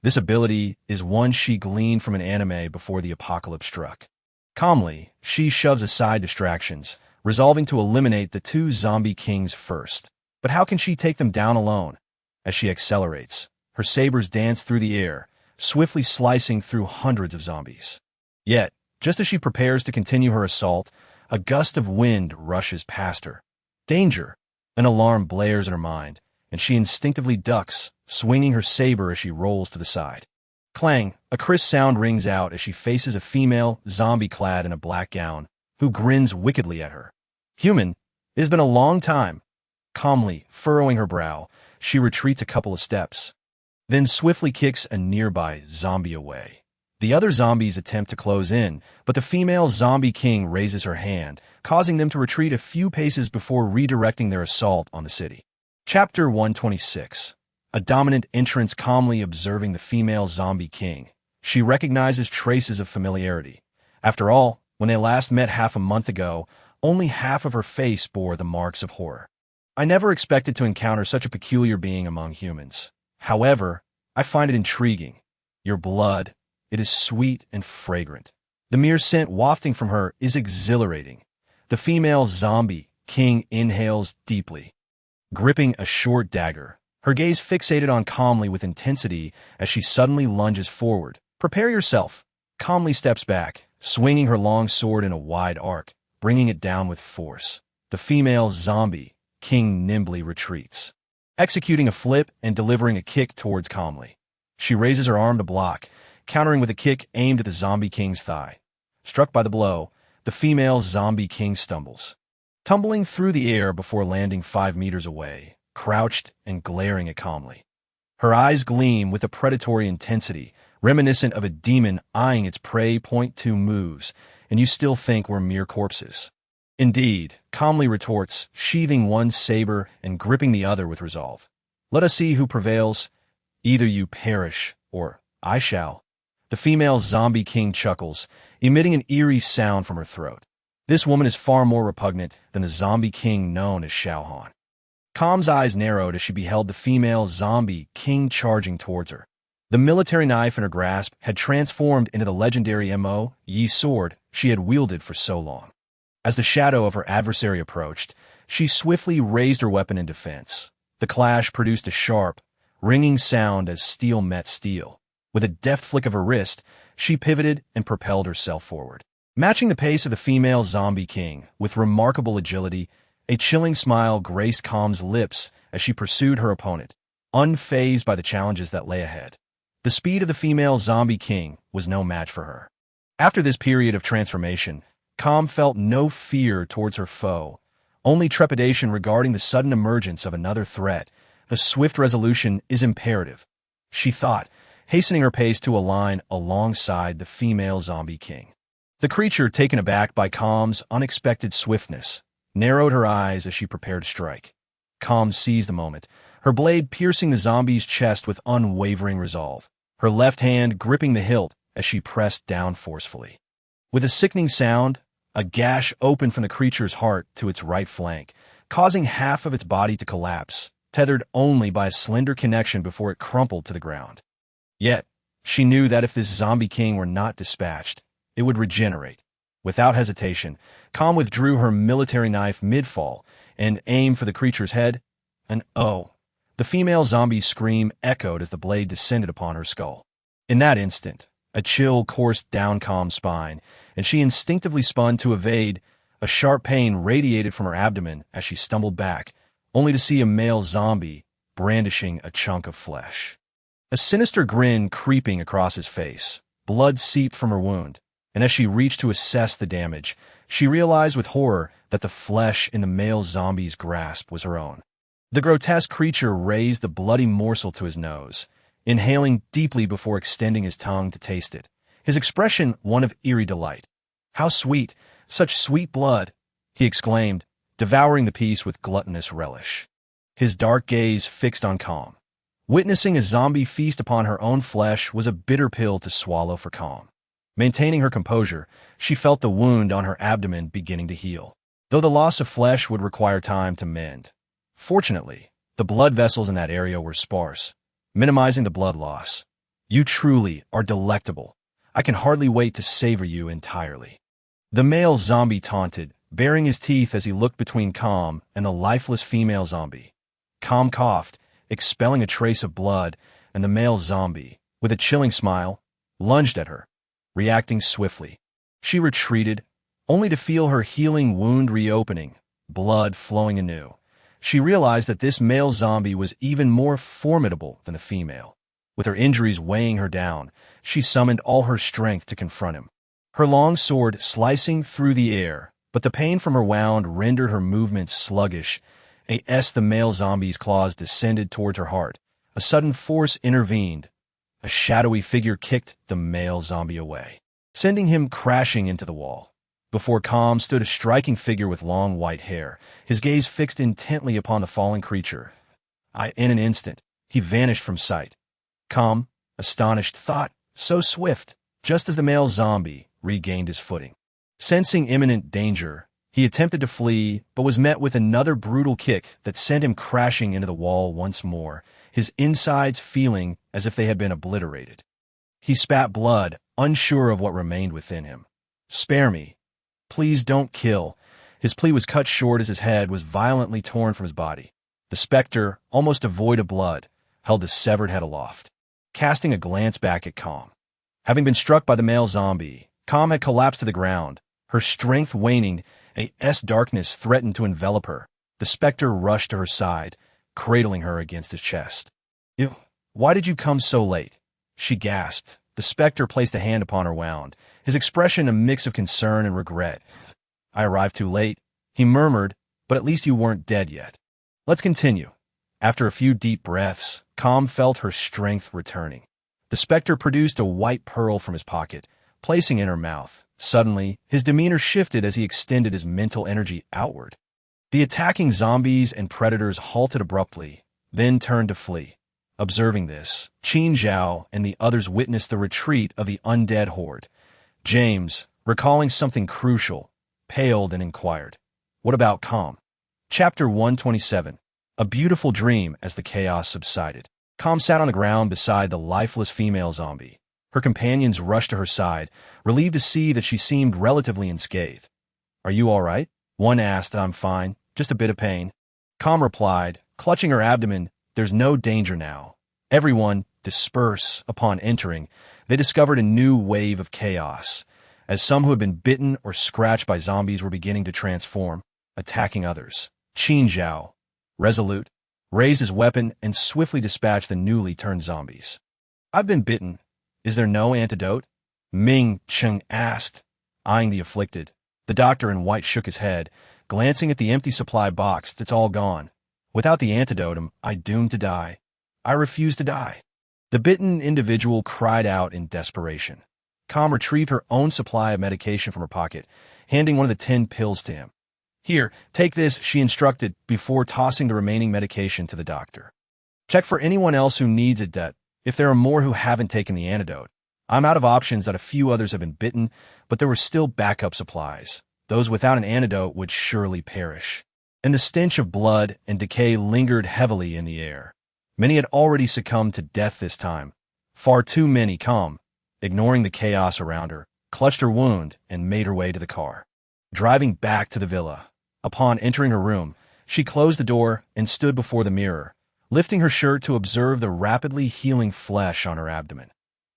This ability is one she gleaned from an anime before the apocalypse struck. Calmly, she shoves aside distractions, resolving to eliminate the two zombie kings first. But how can she take them down alone? As she accelerates, her sabers dance through the air, swiftly slicing through hundreds of zombies. Yet, just as she prepares to continue her assault, a gust of wind rushes past her. Danger! An alarm blares in her mind, and she instinctively ducks, swinging her saber as she rolls to the side. Clang! A crisp sound rings out as she faces a female, zombie clad in a black gown, who grins wickedly at her. Human, it has been a long time. Calmly, furrowing her brow, she retreats a couple of steps, then swiftly kicks a nearby zombie away. The other zombies attempt to close in, but the female zombie king raises her hand, causing them to retreat a few paces before redirecting their assault on the city. Chapter 126. A dominant entrance calmly observing the female zombie king. She recognizes traces of familiarity. After all, when they last met half a month ago, only half of her face bore the marks of horror. I never expected to encounter such a peculiar being among humans. However, I find it intriguing. Your blood, it is sweet and fragrant. The mere scent wafting from her is exhilarating. The female zombie king inhales deeply, gripping a short dagger, her gaze fixated on calmly with intensity as she suddenly lunges forward. Prepare yourself. Calmly steps back, swinging her long sword in a wide arc, bringing it down with force. The female zombie king nimbly retreats, executing a flip and delivering a kick towards calmly. She raises her arm to block, countering with a kick aimed at the zombie king's thigh. Struck by the blow, the female zombie king stumbles, tumbling through the air before landing 5 meters away, crouched and glaring at calmly. Her eyes gleam with a predatory intensity, reminiscent of a demon eyeing its prey. .2 moves, and you still think we're mere corpses. Indeed, calmly retorts, sheathing one saber and gripping the other with resolve. Let us see who prevails. Either you perish, or I shall. The female zombie king chuckles, emitting an eerie sound from her throat. This woman is far more repugnant than the zombie king known as Xiaohan. Calm's eyes narrowed as she beheld the female zombie king charging towards her. The military knife in her grasp had transformed into the legendary Yi sword she had wielded for so long. As the shadow of her adversary approached, she swiftly raised her weapon in defense. The clash produced a sharp, ringing sound as steel met steel. With a deft flick of her wrist, she pivoted and propelled herself forward. Matching the pace of the female zombie king with remarkable agility, a chilling smile graced Calm's lips as she pursued her opponent, unfazed by the challenges that lay ahead. The speed of the female zombie king was no match for her. After this period of transformation, Calm felt no fear towards her foe, only trepidation regarding the sudden emergence of another threat. A swift resolution is imperative, she thought, hastening her pace to align alongside the female zombie king. The creature, taken aback by Calm's unexpected swiftness, narrowed her eyes as she prepared to strike. Calm seized the moment, her blade piercing the zombie's chest with unwavering resolve, her left hand gripping the hilt as she pressed down forcefully. With a sickening sound, a gash opened from the creature's heart to its right flank, causing half of its body to collapse, tethered only by a slender connection before it crumpled to the ground. Yet, she knew that if this zombie king were not dispatched, it would regenerate. Without hesitation, Calm withdrew her military knife mid-fall and aimed for the creature's head. And oh! The female zombie's scream echoed as the blade descended upon her skull. In that instant, a chill coursed down Calm's spine, and she instinctively spun to evade. A sharp pain radiated from her abdomen as she stumbled back, only to see a male zombie brandishing a chunk of flesh. A sinister grin creeping across his face. Blood seeped from her wound, and as she reached to assess the damage, she realized with horror that the flesh in the male zombie's grasp was her own. The grotesque creature raised the bloody morsel to his nose, inhaling deeply before extending his tongue to taste it, his expression one of eerie delight. "How sweet! Such sweet blood!" he exclaimed, devouring the piece with gluttonous relish. His dark gaze fixed on Calm. Witnessing a zombie feast upon her own flesh was a bitter pill to swallow for Calm. Maintaining her composure, she felt the wound on her abdomen beginning to heal, though the loss of flesh would require time to mend. Fortunately, the blood vessels in that area were sparse, minimizing the blood loss. "You truly are delectable. I can hardly wait to savor you entirely," the male zombie taunted, baring his teeth as he looked between Calm and the lifeless female zombie. Calm coughed, expelling a trace of blood, and the male zombie, with a chilling smile, lunged at her. Reacting swiftly, she retreated, only to feel her healing wound reopening, blood flowing anew. She realized that this male zombie was even more formidable than the female. With her injuries weighing her down, she summoned all her strength to confront him. Her long sword slicing through the air, but the pain from her wound rendered her movements sluggish. As the male zombie's claws descended toward her heart, a sudden force intervened. A shadowy figure kicked the male zombie away, sending him crashing into the wall. Before Calm stood a striking figure with long white hair, his gaze fixed intently upon the fallen creature. In an instant, he vanished from sight. Calm, astonished, thought, so swift, just as the male zombie regained his footing. Sensing imminent danger, he attempted to flee, but was met with another brutal kick that sent him crashing into the wall once more, his insides feeling as if they had been obliterated. He spat blood, unsure of what remained within him. "Spare me. Please don't kill." His plea was cut short as his head was violently torn from his body. The specter, almost devoid of blood, held the severed head aloft, casting a glance back at Calm. Having been struck by the male zombie, Calm had collapsed to the ground, her strength waning. Darkness threatened to envelop her. The specter rushed to her side, cradling her against his chest. Why did you come so late?" she gasped. The specter placed a hand upon her wound, his expression a mix of concern and regret. "I arrived too late," he murmured, "but at least you weren't dead yet. Let's continue." After a few deep breaths, Calm felt her strength returning. The specter produced a white pearl from his pocket, placing it in her mouth. Suddenly, his demeanor shifted as he extended his mental energy outward. The attacking zombies and predators halted abruptly, then turned to flee. Observing this, Qin Zhao and the others witnessed the retreat of the undead horde. James, recalling something crucial, paled and inquired, "What about Calm?" Chapter 127. A beautiful dream. As the chaos subsided, Calm sat on the ground beside the lifeless female zombie. Her companions rushed to her side, relieved to see that she seemed relatively unscathed. "Are you all right?" one asked. "I'm fine, just a bit of pain." Calm replied, clutching her abdomen, "There's no danger now." Everyone disperse. Upon entering, they discovered a new wave of chaos, as some who had been bitten or scratched by zombies were beginning to transform, attacking others. Qin Zhao, resolute, raised his weapon and swiftly dispatched the newly turned zombies. "I've been bitten. Is there no antidote?" Ming Cheng asked, eyeing the afflicted. The doctor in white shook his head, glancing at the empty supply box. "That's all gone. Without the antidote, I'm doomed to die. I refuse to die." The bitten individual cried out in desperation. Calm retrieved her own supply of medication from her pocket, handing one of the 10 pills to him. "Here, take this," she instructed, before tossing the remaining medication to the doctor. "Check for anyone else who needs it, if there are more who haven't taken the antidote. I'm out of options that a few others have been bitten, but there were still backup supplies. Those without an antidote would surely perish." And the stench of blood and decay lingered heavily in the air. Many had already succumbed to death this time. Far too many. Calm, ignoring the chaos around her, clutched her wound and made her way to the car. Driving back to the villa, upon entering her room, she closed the door and stood before the mirror, lifting her shirt to observe the rapidly healing flesh on her abdomen.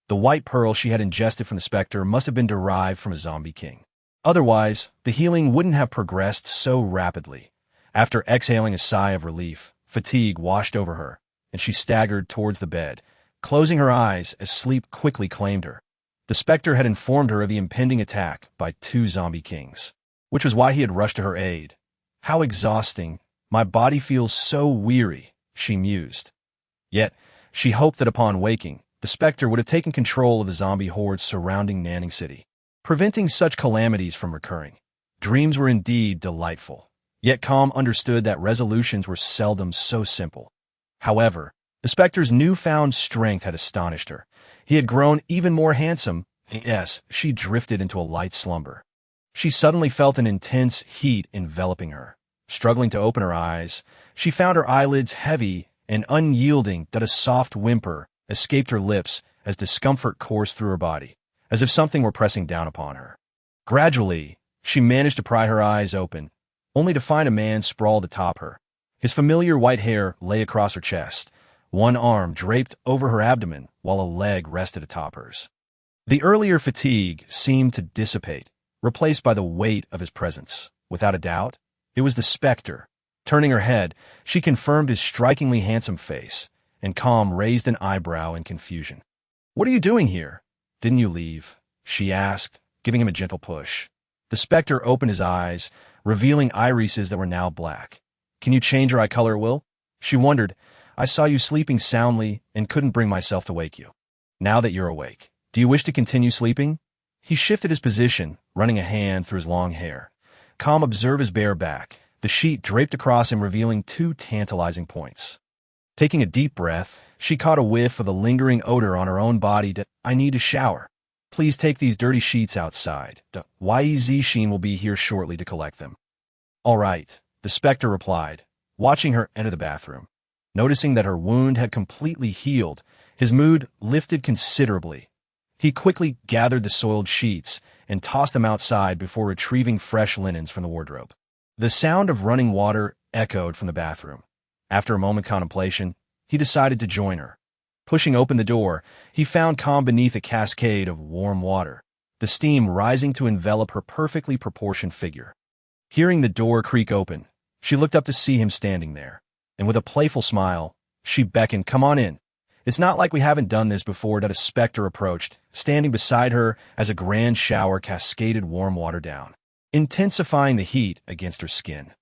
The white pearl she had ingested from the specter must have been derived from a zombie king. Otherwise, the healing wouldn't have progressed so rapidly. After exhaling a sigh of relief, fatigue washed over her, and she staggered towards the bed, closing her eyes as sleep quickly claimed her. The specter had informed her of the impending attack by 2 zombie kings, which was why he had rushed to her aid. "How exhausting. My body feels so weary," she mused. Yet, she hoped that upon waking, the specter would have taken control of the zombie hordes surrounding Nanning City, preventing such calamities from recurring. Dreams were indeed delightful, yet Calm understood that resolutions were seldom so simple. However, the specter's newfound strength had astonished her. He had grown even more handsome. Yes, she drifted into a light slumber. She suddenly felt an intense heat enveloping her. Struggling to open her eyes, she found her eyelids heavy and unyielding that a soft whimper escaped her lips as discomfort coursed through her body, as if something were pressing down upon her. Gradually, she managed to pry her eyes open, only to find a man sprawled atop her. His familiar white hair lay across her chest, one arm draped over her abdomen while a leg rested atop hers. The earlier fatigue seemed to dissipate, replaced by the weight of his presence. Without a doubt, it was the specter. Turning her head, she confirmed his strikingly handsome face, and Calm raised an eyebrow in confusion. "What are you doing here? Didn't you leave?" she asked, giving him a gentle push. The specter opened his eyes, revealing irises that were now black. "Can you change your eye color, Will?" She wondered. "I saw you sleeping soundly and couldn't bring myself to wake you. Now that you're awake, do you wish to continue sleeping?" He shifted his position, running a hand through his long hair. Calm observed his bare back, the sheet draped across him revealing two tantalizing points. Taking a deep breath, she caught a whiff of the lingering odor on her own body. "I need a shower. Please take these dirty sheets outside. YEZ Sheen will be here shortly to collect them." "All right," the specter replied, watching her enter the bathroom. Noticing that her wound had completely healed, his mood lifted considerably. He quickly gathered the soiled sheets and tossed them outside before retrieving fresh linens from the wardrobe. The sound of running water echoed from the bathroom. After a moment's contemplation, he decided to join her. Pushing open the door, he found Calm beneath a cascade of warm water, the steam rising to envelop her perfectly proportioned figure. Hearing the door creak open, she looked up to see him standing there, and with a playful smile, she beckoned, "Come on in." "It's not like we haven't done this before," that a specter approached, standing beside her as a grand shower cascaded warm water down, intensifying the heat against her skin.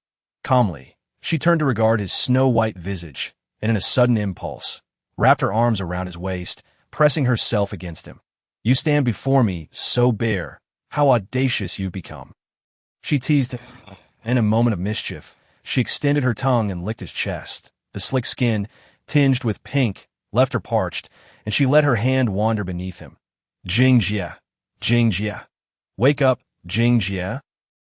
Calmly, she turned to regard his snow-white visage, and in a sudden impulse, wrapped her arms around his waist, pressing herself against him. "You stand before me so bare. How audacious you've become." She teased him. In a moment of mischief, she extended her tongue and licked his chest. The slick skin, tinged with pink, left her parched, and she let her hand wander beneath him. "Jing Jia, Jing Jia. Wake up, Jing Jia."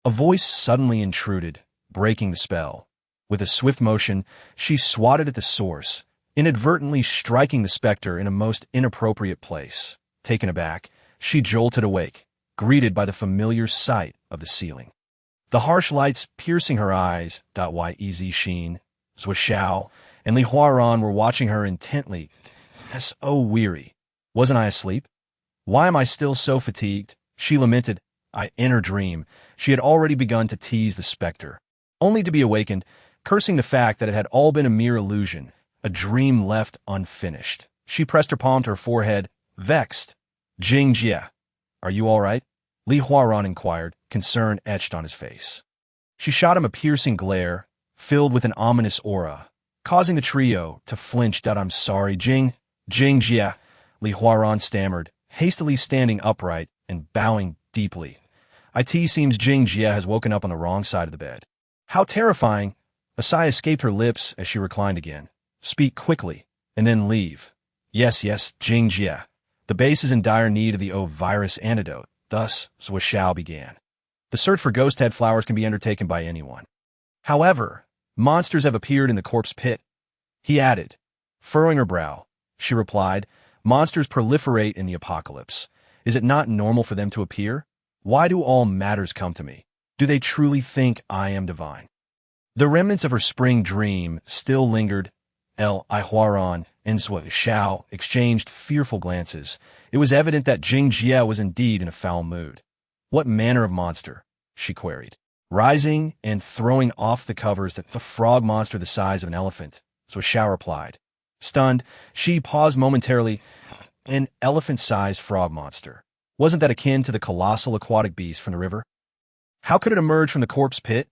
A voice suddenly intruded, breaking the spell. With a swift motion, she swatted at the source, inadvertently striking the specter in a most inappropriate place. Taken aback, she jolted awake, greeted by the familiar sight of the ceiling. The harsh lights piercing her eyes, YEZ Sheen, Zhou Xiao, and Li Huaran were watching her intently. "So weary. Wasn't I asleep? Why am I still so fatigued?" she lamented. In her dream, she had already begun to tease the specter, only to be awakened, cursing the fact that it had all been a mere illusion, a dream left unfinished. She pressed her palm to her forehead, vexed. "Jing Jia, are you all right?" Li Huaran inquired, concern etched on his face. She shot him a piercing glare, filled with an ominous aura, causing the trio to flinch. "I'm sorry, Jing Jia," Li Huaran stammered, hastily standing upright and bowing deeply. "It seems Jing Jia has woken up on the wrong side of the bed." "How terrifying!" A sigh escaped her lips as she reclined again. "Speak quickly, and then leave." Yes, Jing Jia. The base is in dire need of the O-virus antidote." Thus, Zhou Xiao began. "The search for ghost head flowers can be undertaken by anyone. However, monsters have appeared in the corpse pit," he added. Furrowing her brow, she replied, "Monsters proliferate in the apocalypse. Is it not normal for them to appear? Why do all matters come to me? Do they truly think I am divine?" The remnants of her spring dream still lingered. Li Huaran and Zhou Xiao exchanged fearful glances. It was evident that Jing Jia was indeed in a foul mood. "What manner of monster?" she queried. Rising and throwing off the covers, "A frog monster the size of an elephant," Zhou Xiao replied. Stunned, she paused momentarily. "An elephant-sized frog monster. Wasn't that akin to the colossal aquatic beast from the river? How could it emerge from the corpse pit?"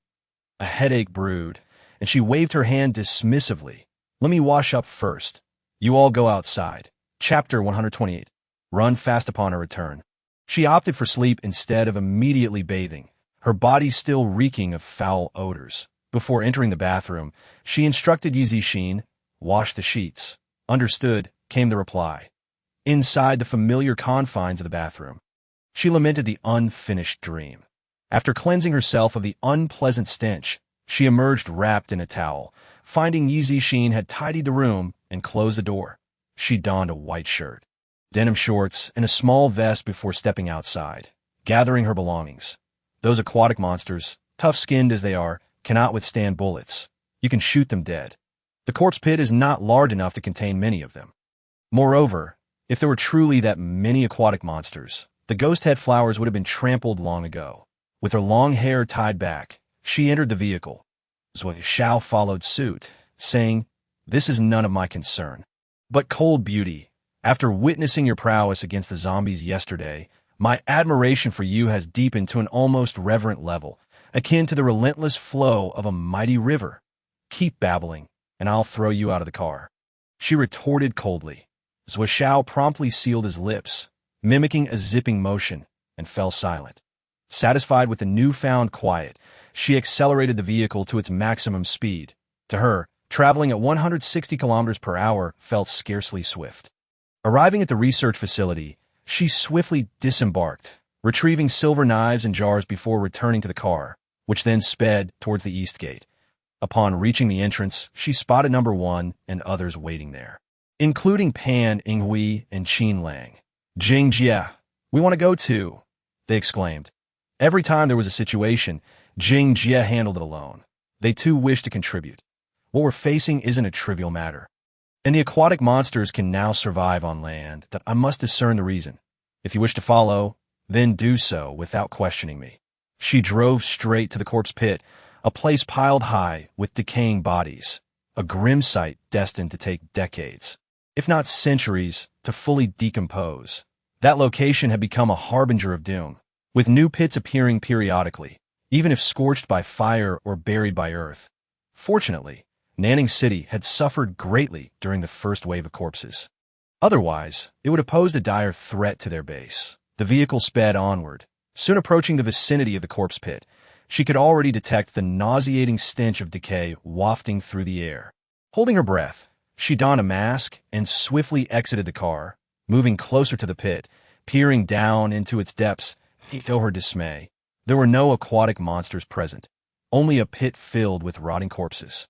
A headache brewed, and she waved her hand dismissively. "Let me wash up first. You all go outside." Chapter 128. Run fast upon her return. She opted for sleep instead of immediately bathing, her body still reeking of foul odors. Before entering the bathroom, she instructed Yizishin, "Wash the sheets." "Understood," came the reply. Inside the familiar confines of the bathroom, she lamented the unfinished dream. After cleansing herself of the unpleasant stench, she emerged wrapped in a towel, finding Yizishin had tidied the room and closed the door. She donned a white shirt, denim shorts, and a small vest before stepping outside, gathering her belongings. Those aquatic monsters, tough-skinned as they are, cannot withstand bullets. You can shoot them dead. The corpse pit is not large enough to contain many of them. Moreover, if there were truly that many aquatic monsters, the ghost head flowers would have been trampled long ago. With her long hair tied back, she entered the vehicle. Zhuo Xiao followed suit, saying, "This is none of my concern. But cold beauty, after witnessing your prowess against the zombies yesterday, my admiration for you has deepened to an almost reverent level, akin to the relentless flow of a mighty river. Keep babbling, and I'll throw you out of the car." She retorted coldly. Zhuo Xiao promptly sealed his lips, mimicking a zipping motion, and fell silent. Satisfied with the newfound quiet, she accelerated the vehicle to its maximum speed. To her, traveling at 160 kilometers per hour felt scarcely swift. Arriving at the research facility, she swiftly disembarked, retrieving silver knives and jars before returning to the car, which then sped towards the east gate. Upon reaching the entrance, she spotted number 1 and others waiting there, including Pan Yinghui and Qin Lang. "Jing Jie, we want to go too," they exclaimed. Every time there was a situation, Jing Jie handled it alone. They too wished to contribute. What we're facing isn't a trivial matter, and the aquatic monsters can now survive on land, that I must discern the reason. If you wish to follow, then do so without questioning me. She drove straight to the corpse pit, a place piled high with decaying bodies, a grim sight destined to take decades, if not centuries, to fully decompose. That location had become a harbinger of doom, with new pits appearing periodically, even if scorched by fire or buried by earth. Fortunately, Nanning City had suffered greatly during the first wave of corpses. Otherwise, it would have posed a dire threat to their base. The vehicle sped onward. Soon approaching the vicinity of the corpse pit, she could already detect the nauseating stench of decay wafting through the air. Holding her breath, she donned a mask and swiftly exited the car, moving closer to the pit, peering down into its depths. To her dismay, there were no aquatic monsters present, only a pit filled with rotting corpses.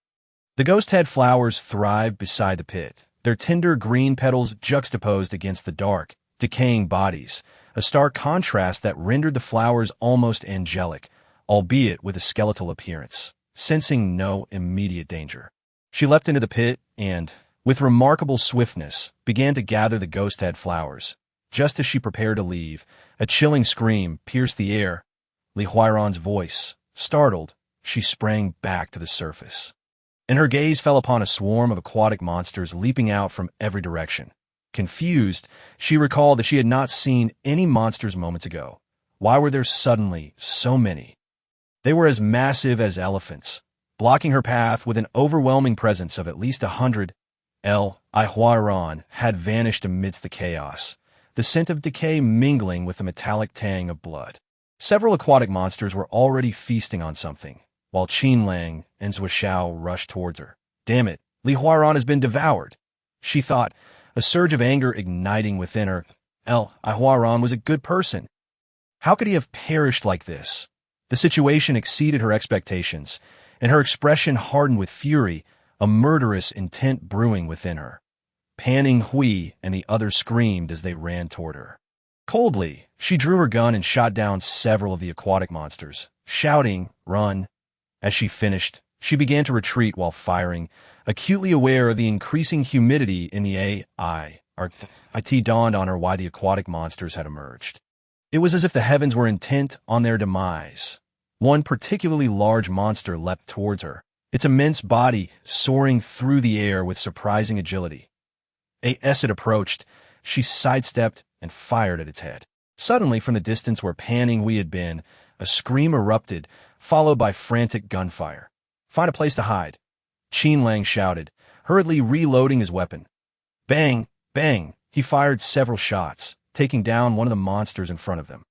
The ghost head flowers thrived beside the pit, their tender green petals juxtaposed against the dark, decaying bodies, a stark contrast that rendered the flowers almost angelic, albeit with a skeletal appearance. Sensing no immediate danger, she leapt into the pit and, with remarkable swiftness, began to gather the ghost head flowers. Just as she prepared to leave, a chilling scream pierced the air. Li Huairan's voice. Startled, she sprang back to the surface, and her gaze fell upon a swarm of aquatic monsters leaping out from every direction. Confused, she recalled that she had not seen any monsters moments ago. Why were there suddenly so many? They were as massive as elephants, blocking her path with an overwhelming presence of at least 100. Li Huairan had vanished amidst the chaos, the scent of decay mingling with the metallic tang of blood. Several aquatic monsters were already feasting on something, while Qin Lang and Zhuo Xiao rushed towards her. "Damn it, Li Huairan has been devoured," she thought, a surge of anger igniting within her. Li Huairan was a good person. How could he have perished like this? The situation exceeded her expectations, and her expression hardened with fury, a murderous intent brewing within her. Pan Yinghui and the others screamed as they ran toward her. Coldly, she drew her gun and shot down several of the aquatic monsters, shouting, "Run!" As she finished, she began to retreat while firing, acutely aware of the increasing humidity in the AI. It dawned on her why the aquatic monsters had emerged. It was as if the heavens were intent on their demise. One particularly large monster leapt towards her, its immense body soaring through the air with surprising agility. As it approached, she sidestepped and fired at its head. Suddenly, from the distance where Pan Yinghui had been, a scream erupted, followed by frantic gunfire. "Find a place to hide," Qin Lang shouted, hurriedly reloading his weapon. Bang! Bang! He fired several shots, taking down one of the monsters in front of them.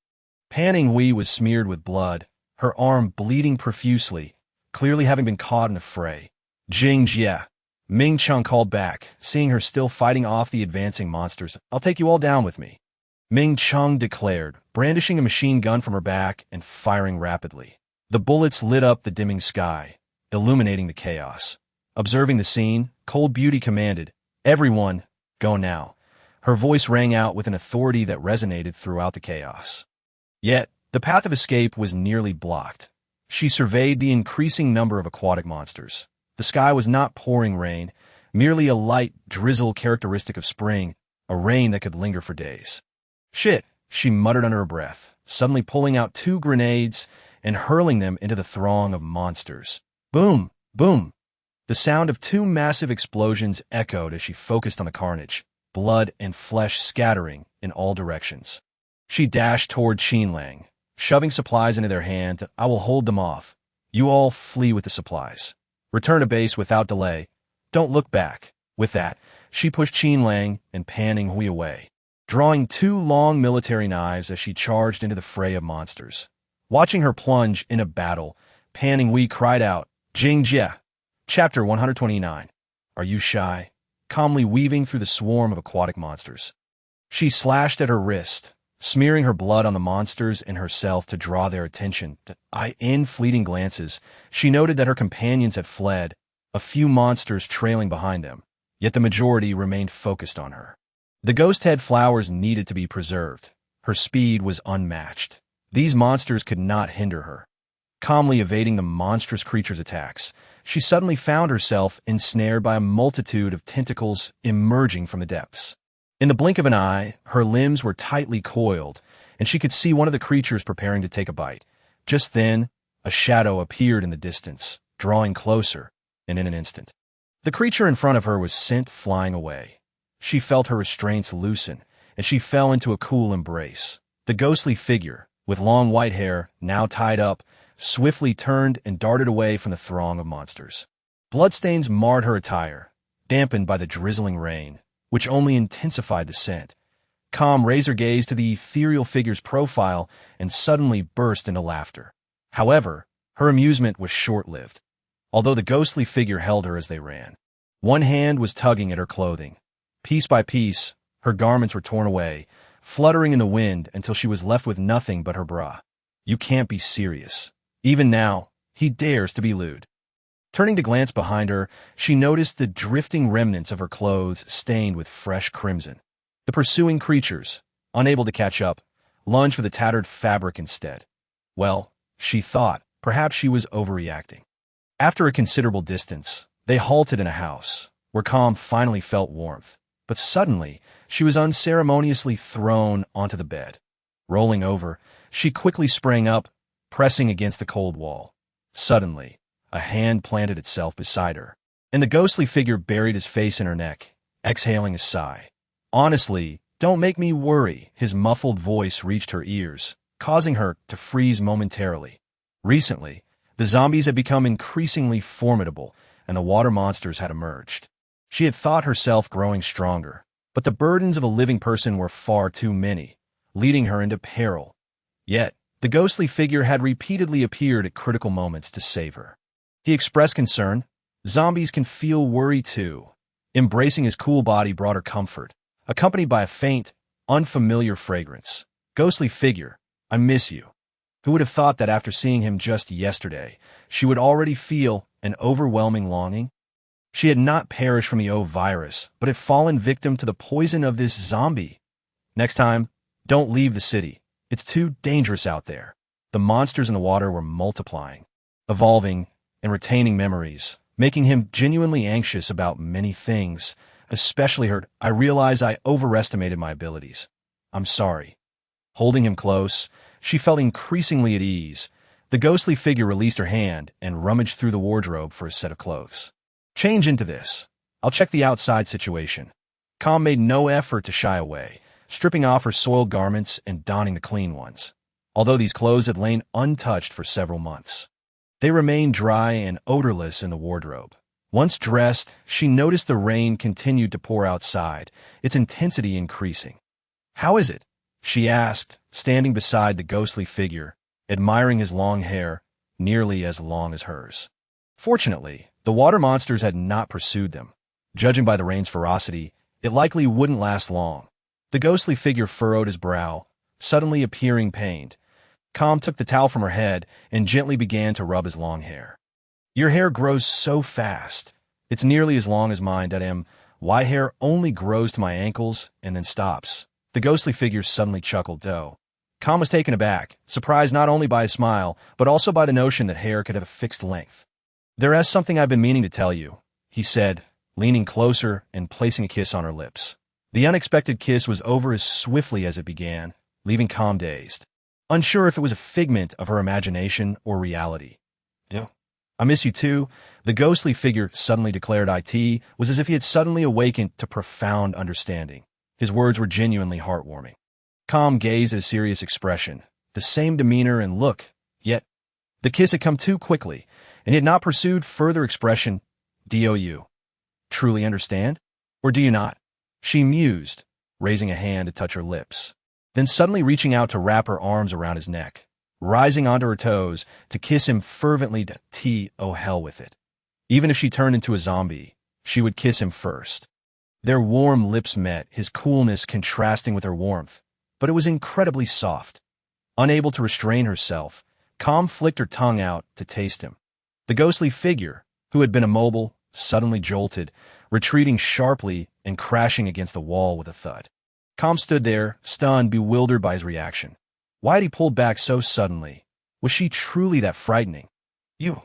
Pan Hui was smeared with blood, her arm bleeding profusely, clearly having been caught in a fray. Jing Jie. Ming Cheng called back, seeing her still fighting off the advancing monsters. I'll take you all down with me. Ming Cheng declared, brandishing a machine gun from her back and firing rapidly. The bullets lit up the dimming sky, illuminating the chaos. Observing the scene, Cold Beauty commanded, "Everyone, go now." Her voice rang out with an authority that resonated throughout the chaos. Yet, the path of escape was nearly blocked. She surveyed the increasing number of aquatic monsters. The sky was not pouring rain, merely a light drizzle characteristic of spring, a rain that could linger for days. "Shit," she muttered under her breath, suddenly pulling out 2 grenades and hurling them into the throng of monsters. Boom! Boom! The sound of 2 massive explosions echoed as she focused on the carnage, blood and flesh scattering in all directions. She dashed toward Qinlang, shoving supplies into their hand. "I will hold them off. You all flee with the supplies. Return to base without delay. Don't look back." With that, she pushed Qinlang and Pan Hui away, drawing 2 long military knives as she charged into the fray of monsters. Watching her plunge into battle, Pan Hui cried out, "Jing Jie." Chapter 129. Are you shy? Calmly weaving through the swarm of aquatic monsters. She slashed at her wrist, smearing her blood on the monsters and herself to draw their attention. In fleeting glances, she noted that her companions had fled, a few monsters trailing behind them, yet the majority remained focused on her. The ghost head flowers needed to be preserved. Her speed was unmatched. These monsters could not hinder her. Calmly evading the monstrous creature's attacks, she suddenly found herself ensnared by a multitude of tentacles emerging from the depths. In the blink of an eye, her limbs were tightly coiled, and she could see one of the creatures preparing to take a bite. Just then, a shadow appeared in the distance, drawing closer, and in an instant, the creature in front of her was sent flying away. She felt her restraints loosen, and she fell into a cool embrace. The ghostly figure, with long white hair, now tied up, swiftly turned and darted away from the throng of monsters. Bloodstains marred her attire, dampened by the drizzling rain, which only intensified the scent. Calm raised her gaze to the ethereal figure's profile and suddenly burst into laughter. However, her amusement was short-lived. Although the ghostly figure held her as they ran, one hand was tugging at her clothing. Piece by piece, her garments were torn away, fluttering in the wind until she was left with nothing but her bra. You can't be serious. Even now, he dares to be lewd. Turning to glance behind her, she noticed the drifting remnants of her clothes stained with fresh crimson. The pursuing creatures, unable to catch up, lunged for the tattered fabric instead. Well, she thought, perhaps she was overreacting. After a considerable distance, they halted in a house, where Calm finally felt warmth. But suddenly, she was unceremoniously thrown onto the bed. Rolling over, she quickly sprang up, pressing against the cold wall. Suddenly, a hand planted itself beside her, and the ghostly figure buried his face in her neck, exhaling a sigh. "Honestly, don't make me worry," his muffled voice reached her ears, causing her to freeze momentarily. Recently, the zombies had become increasingly formidable, and the water monsters had emerged. She had thought herself growing stronger, but the burdens of a living person were far too many, leading her into peril. Yet, the ghostly figure had repeatedly appeared at critical moments to save her. He expressed concern. Zombies can feel worry too. Embracing his cool body brought her comfort, accompanied by a faint, unfamiliar fragrance. Ghostly figure, I miss you. Who would have thought that after seeing him just yesterday, she would already feel an overwhelming longing? She had not perished from the O virus, but had fallen victim to the poison of this zombie. Next time, don't leave the city. It's too dangerous out there. The monsters in the water were multiplying, evolving, and retaining memories, making him genuinely anxious about many things, especially her. I realize I overestimated my abilities. I'm sorry. Holding him close, she felt increasingly at ease. The ghostly figure released her hand and rummaged through the wardrobe for a set of clothes. Change into this. I'll check the outside situation. Calm made no effort to shy away, stripping off her soiled garments and donning the clean ones. Although these clothes had lain untouched for several months, they remained dry and odorless in the wardrobe. Once dressed, she noticed the rain continued to pour outside, its intensity increasing. "How is it?" she asked, standing beside the ghostly figure, admiring his long hair, nearly as long as hers. Fortunately, the water monsters had not pursued them. Judging by the rain's ferocity, it likely wouldn't last long. The ghostly figure furrowed his brow, suddenly appearing pained. Calm took the towel from her head and gently began to rub his long hair. "Your hair grows so fast. It's nearly as long as mine, why hair only grows to my ankles and then stops." The ghostly figure suddenly chuckled, though. Calm was taken aback, surprised not only by his smile, but also by the notion that hair could have a fixed length. "There is something I've been meaning to tell you," he said, leaning closer and placing a kiss on her lips. The unexpected kiss was over as swiftly as it began, leaving Calm dazed, unsure if it was a figment of her imagination or reality. "Yeah. I miss you too," the ghostly figure suddenly declared. It was as if he had suddenly awakened to profound understanding. His words were genuinely heartwarming. Calm gazed at a serious expression, the same demeanor and look, yet the kiss had come too quickly, and he had not pursued further expression. "Do you truly understand? Or do you not?" she mused, raising a hand to touch her lips, then suddenly reaching out to wrap her arms around his neck, rising onto her toes to kiss him fervently. Oh, hell with it. Even if she turned into a zombie, she would kiss him first. Their warm lips met, his coolness contrasting with her warmth, but it was incredibly soft. Unable to restrain herself, Calm flicked her tongue out to taste him. The ghostly figure, who had been immobile, suddenly jolted, retreating sharply and crashing against the wall with a thud. Calm stood there, stunned, bewildered by his reaction. Why had he pulled back so suddenly? Was she truly that frightening? "You,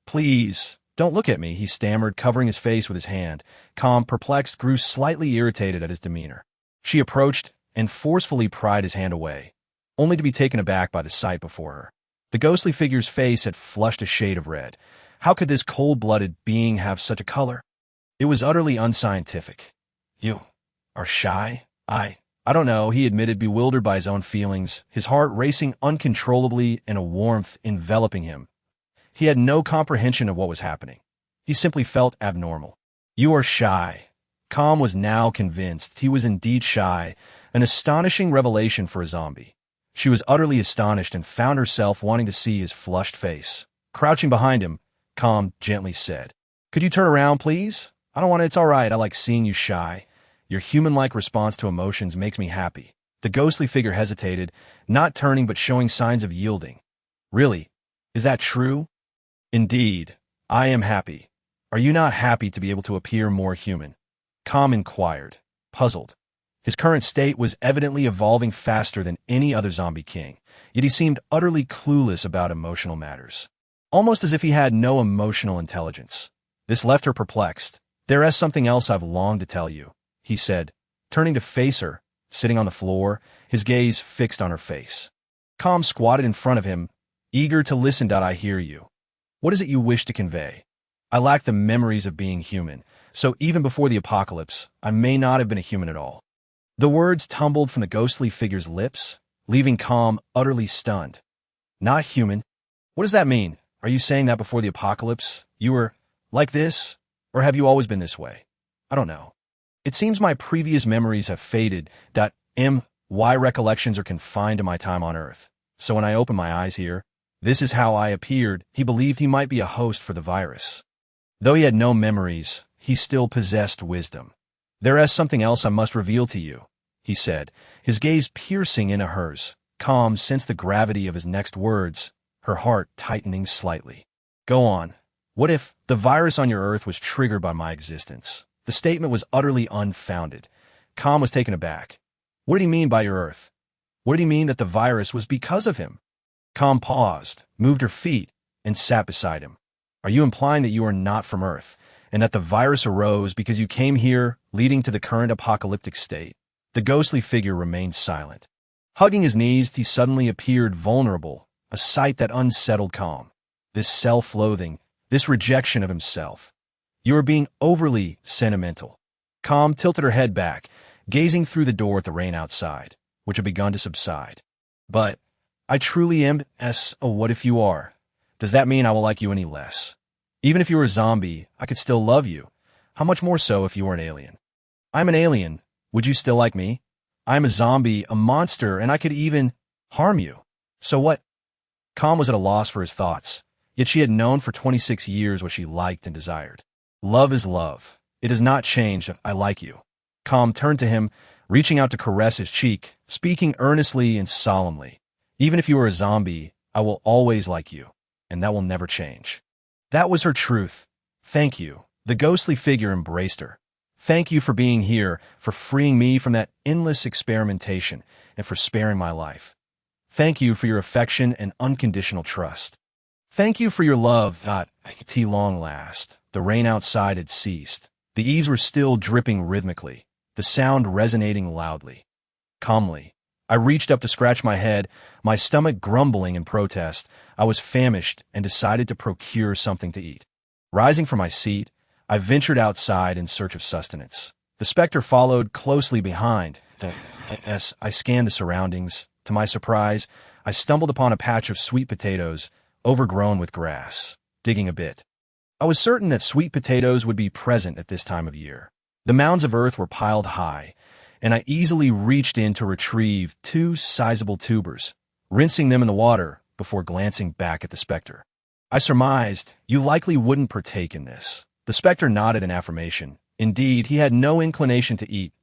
please, don't look at me," he stammered, covering his face with his hand. Calm, perplexed, grew slightly irritated at his demeanor. She approached and forcefully pried his hand away, only to be taken aback by the sight before her. The ghostly figure's face had flushed a shade of red. How could this cold-blooded being have such a color? It was utterly unscientific. "You are shy?" I don't know," he admitted, bewildered by his own feelings, his heart racing uncontrollably and a warmth enveloping him. He had no comprehension of what was happening. He simply felt abnormal. "You are shy." Calm was now convinced he was indeed shy, an astonishing revelation for a zombie. She was utterly astonished and found herself wanting to see his flushed face. Crouching behind him, Calm gently said, "Could you turn around, please? I don't want to. It's all right. I like seeing you shy. Your human-like response to emotions makes me happy." The ghostly figure hesitated, not turning but showing signs of yielding. "Really? Is that true?" "Indeed. I am happy. Are you not happy to be able to appear more human?" Calm inquired, puzzled. His current state was evidently evolving faster than any other zombie king, yet he seemed utterly clueless about emotional matters. Almost as if he had no emotional intelligence. This left her perplexed. "There is something else I've longed to tell you," he said, turning to face her, sitting on the floor, his gaze fixed on her face. Calm squatted in front of him, eager to listen. "I hear you. What is it you wish to convey?" "I lack the memories of being human, so even before the apocalypse, I may not have been a human at all." The words tumbled from the ghostly figure's lips, leaving Calm utterly stunned. "Not human? What does that mean? Are you saying that before the apocalypse, you were like this? Or have you always been this way? I don't know. It seems my previous memories have faded. My recollections are confined to my time on Earth. So when I open my eyes here, this is how I appeared." He believed he might be a host for the virus. Though he had no memories, he still possessed wisdom. "There is something else I must reveal to you," he said, his gaze piercing into hers. Calm sensed the gravity of his next words, her heart tightening slightly. "Go on. What if the virus on your Earth was triggered by my existence?" The statement was utterly unfounded. Calm was taken aback. What did he mean by your Earth? What did he mean that the virus was because of him? Calm paused, moved her feet, and sat beside him. "Are you implying that you are not from Earth, and that the virus arose because you came here, leading to the current apocalyptic state?" The ghostly figure remained silent. Hugging his knees, he suddenly appeared vulnerable, a sight that unsettled Calm. This self-loathing, this rejection of himself. "You are being overly sentimental." Calm tilted her head back, gazing through the door at the rain outside, which had begun to subside. "But I truly am. Oh, what if you are? Does that mean I will like you any less?" Even if you were a zombie, I could still love you. How much more so if you were an alien? I'm an alien. Would you still like me? I'm a zombie, a monster, and I could even harm you. So what? Calm was at a loss for his thoughts, yet she had known for 26 years what she liked and desired. Love is love. It has not changed. I like you. Calm turned to him, reaching out to caress his cheek, speaking earnestly and solemnly. Even if you are a zombie, I will always like you, and that will never change. That was her truth. Thank you. The ghostly figure embraced her. Thank you for being here, for freeing me from that endless experimentation, and for sparing my life. Thank you for your affection and unconditional trust. Thank you for your love. At long last. The rain outside had ceased. The eaves were still dripping rhythmically, the sound resonating loudly. Calmly, I reached up to scratch my head, my stomach grumbling in protest. I was famished and decided to procure something to eat. Rising from my seat, I ventured outside in search of sustenance. The specter followed closely behind. As I scanned the surroundings, to my surprise, I stumbled upon a patch of sweet potatoes, overgrown with grass. Digging a bit, I was certain that sweet potatoes would be present at this time of year. The mounds of earth were piled high, and I easily reached in to retrieve 2 sizable tubers, rinsing them in the water before glancing back at the specter. I surmised you likely wouldn't partake in this. The specter nodded in affirmation. Indeed, he had no inclination to eat.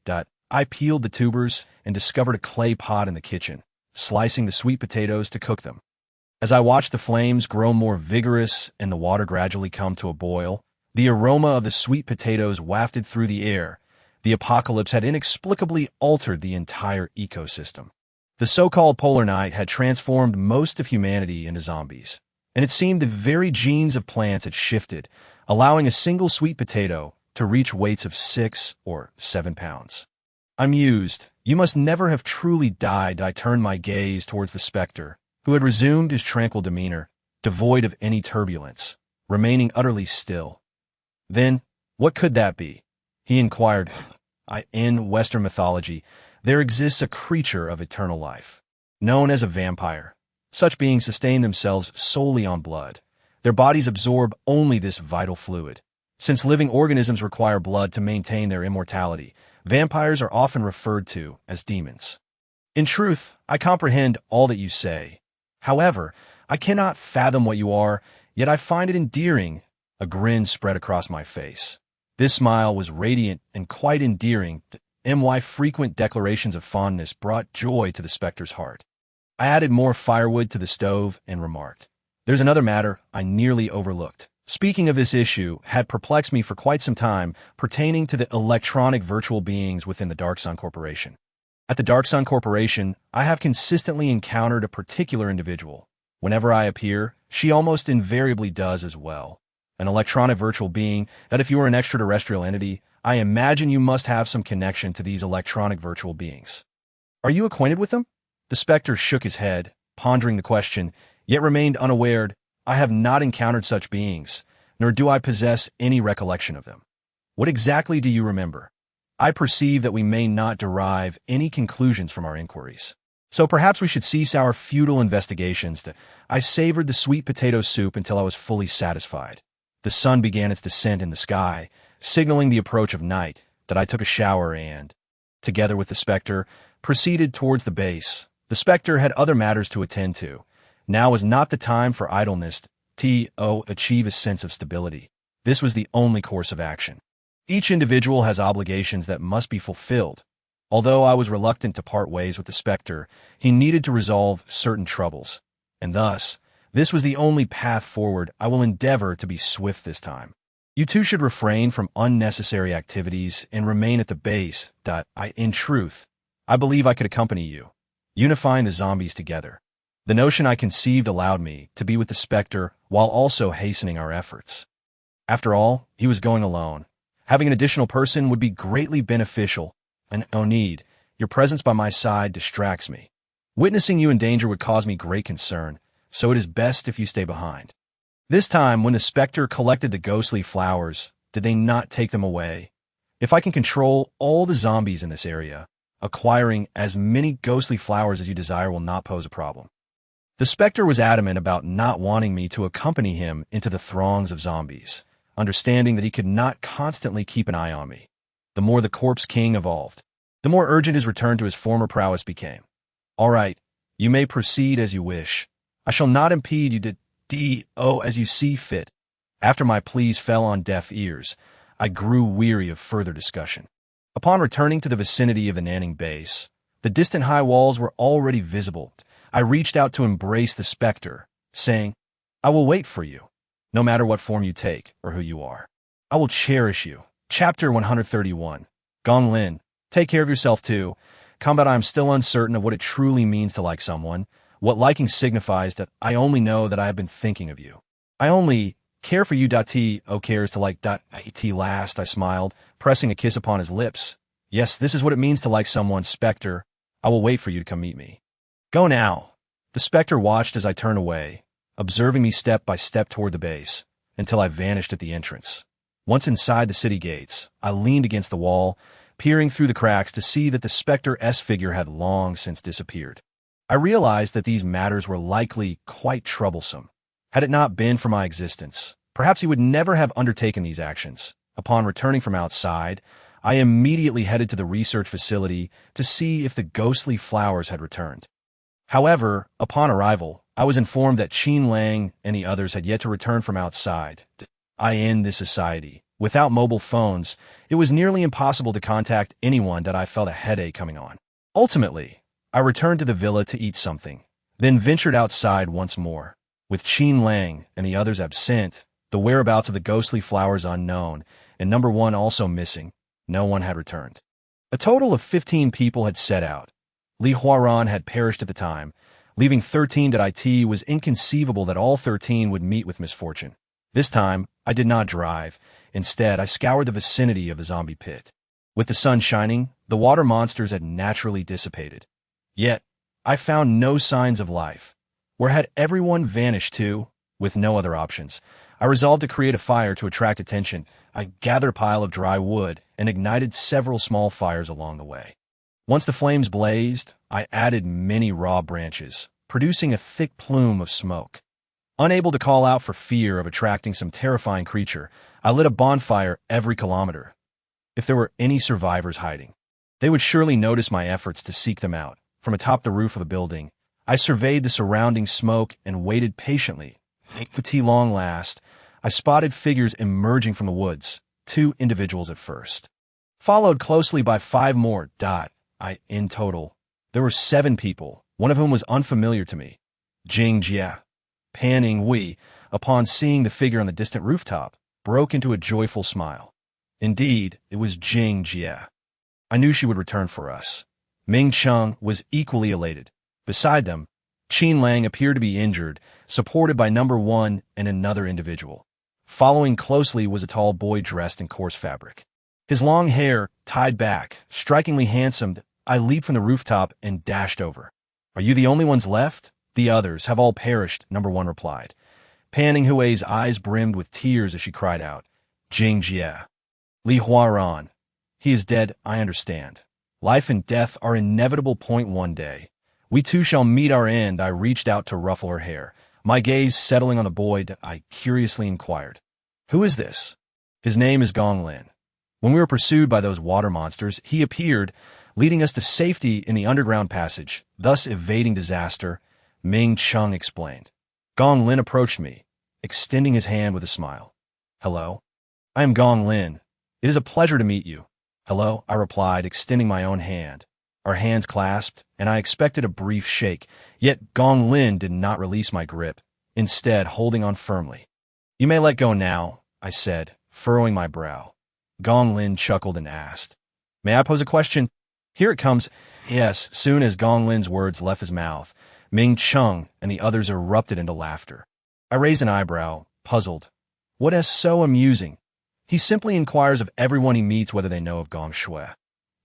I peeled the tubers and discovered a clay pot in the kitchen, slicing the sweet potatoes to cook them. As I watched the flames grow more vigorous and the water gradually come to a boil, the aroma of the sweet potatoes wafted through the air. The apocalypse had inexplicably altered the entire ecosystem. The so-called polar night had transformed most of humanity into zombies, and it seemed the very genes of plants had shifted, allowing a single sweet potato to reach weights of 6 or 7 pounds. I mused, you must never have truly died. I turned my gaze towards the specter, who had resumed his tranquil demeanor, devoid of any turbulence, remaining utterly still. Then, what could that be? He inquired. In Western mythology, there exists a creature of eternal life, known as a vampire. Such beings sustain themselves solely on blood. Their bodies absorb only this vital fluid. Since living organisms require blood to maintain their immortality, vampires are often referred to as demons. In truth, I comprehend all that you say. However, I cannot fathom what you are, yet I find it endearing. A grin spread across my face. This smile was radiant and quite endearing. My frequent declarations of fondness brought joy to the specter's heart. I added more firewood to the stove and remarked, there's another matter I nearly overlooked. Speaking of this issue had perplexed me for quite some time, pertaining to the electronic virtual beings within the Dark Sun Corporation. At the Dark Sun Corporation, I have consistently encountered a particular individual. Whenever I appear, she almost invariably does as well. An electronic virtual being that if you are an extraterrestrial entity, I imagine you must have some connection to these electronic virtual beings. Are you acquainted with them? The specter shook his head, pondering the question, yet remained unaware. I have not encountered such beings, nor do I possess any recollection of them. What exactly do you remember? I perceive that we may not derive any conclusions from our inquiries. So perhaps we should cease our futile investigations. I savored the sweet potato soup until I was fully satisfied. The sun began its descent in the sky, signaling the approach of night. That I took a shower and, together with the specter, proceeded towards the base. The specter had other matters to attend to. Now was not the time for idleness to achieve a sense of stability. This was the only course of action. Each individual has obligations that must be fulfilled. Although I was reluctant to part ways with the specter, he needed to resolve certain troubles, and thus, this was the only path forward. I will endeavor to be swift this time. You two should refrain from unnecessary activities and remain at the base. In truth, I believe I could accompany you, unifying the zombies together. The notion I conceived allowed me to be with the specter while also hastening our efforts. After all, he was going alone. Having an additional person would be greatly beneficial, and no need. Your presence by my side distracts me. Witnessing you in danger would cause me great concern, so it is best if you stay behind. This time, when the specter collected the ghostly flowers, did they not take them away? If I can control all the zombies in this area, acquiring as many ghostly flowers as you desire will not pose a problem. The specter was adamant about not wanting me to accompany him into the throngs of zombies, understanding that he could not constantly keep an eye on me. The more the Corpse King evolved, the more urgent his return to his former prowess became. All right, you may proceed as you wish. I shall not impede you to do as you see fit. After my pleas fell on deaf ears, I grew weary of further discussion. Upon returning to the vicinity of the Nanning base, the distant high walls were already visible. I reached out to embrace the specter, saying, I will wait for you, no matter what form you take or who you are. I will cherish you. Chapter 131. Gong Lin, take care of yourself too. Combat, I am still uncertain of what it truly means to like someone. What liking signifies that I only know that I have been thinking of you. I only care for you. T.O. cares to like. T last, I smiled, pressing a kiss upon his lips. Yes, this is what it means to like someone, Spectre. I will wait for you to come meet me. Go now. The Spectre watched as I turned away, observing me step by step toward the base, until I vanished at the entrance. Once inside the city gates, I leaned against the wall, peering through the cracks to see that the Spectre-S figure had long since disappeared. I realized that these matters were likely quite troublesome. Had it not been for my existence, perhaps he would never have undertaken these actions. Upon returning from outside, I immediately headed to the research facility to see if the ghostly flowers had returned. However, upon arrival, I was informed that Qin Lang and the others had yet to return from outside. In this society, without mobile phones, it was nearly impossible to contact anyone that I felt a headache coming on. Ultimately, I returned to the villa to eat something, then ventured outside once more. With Qin Lang and the others absent, the whereabouts of the ghostly flowers unknown, and number 1 also missing, no one had returned. A total of 15 people had set out. Li Huaran had perished at the time, leaving 13. It was inconceivable that all 13 would meet with misfortune. This time, I did not drive. Instead, I scoured the vicinity of the zombie pit. With the sun shining, the water monsters had naturally dissipated. Yet, I found no signs of life. Where had everyone vanished to? With no other options, I resolved to create a fire to attract attention. I gathered a pile of dry wood and ignited several small fires along the way. Once the flames blazed, I added many raw branches, producing a thick plume of smoke. Unable to call out for fear of attracting some terrifying creature, I lit a bonfire every kilometer. If there were any survivors hiding, they would surely notice my efforts to seek them out. From atop the roof of a building, I surveyed the surrounding smoke and waited patiently. At long last, I spotted figures emerging from the woods, 2 individuals at first, followed closely by 5 more. In total, there were 7 people, one of whom was unfamiliar to me. Jing Jia. Panning Wei, upon seeing the figure on the distant rooftop, broke into a joyful smile. Indeed, it was Jing Jia. I knew she would return for us. Ming Cheng was equally elated. Beside them, Qin Lang appeared to be injured, supported by number 1 and another individual. Following closely was a tall boy dressed in coarse fabric. His long hair, tied back, strikingly handsome. I leaped from the rooftop and dashed over. Are you the only ones left? The others have all perished, number 1 replied. Panning Hui's eyes brimmed with tears as she cried out, Jing Jia. Li Huaran. He is dead, I understand. Life and death are inevitable. One day. We too shall meet our end. I reached out to ruffle her hair. My gaze settling on the boy, I curiously inquired, who is this? His name is Gong Lin. When we were pursued by those water monsters, he appeared, leading us to safety in the underground passage, thus evading disaster, Ming Cheng explained. Gong Lin approached me, extending his hand with a smile. Hello? I am Gong Lin. It is a pleasure to meet you. Hello, I replied, extending my own hand. Our hands clasped, and I expected a brief shake, yet Gong Lin did not release my grip, instead holding on firmly. You may let go now, I said, furrowing my brow. Gong Lin chuckled and asked, May I pose a question? Here it comes. Yes, soon as Gong Lin's words left his mouth, Ming Cheng and the others erupted into laughter. I raised an eyebrow, puzzled. What is so amusing? He simply inquires of everyone he meets whether they know of Gong Shui.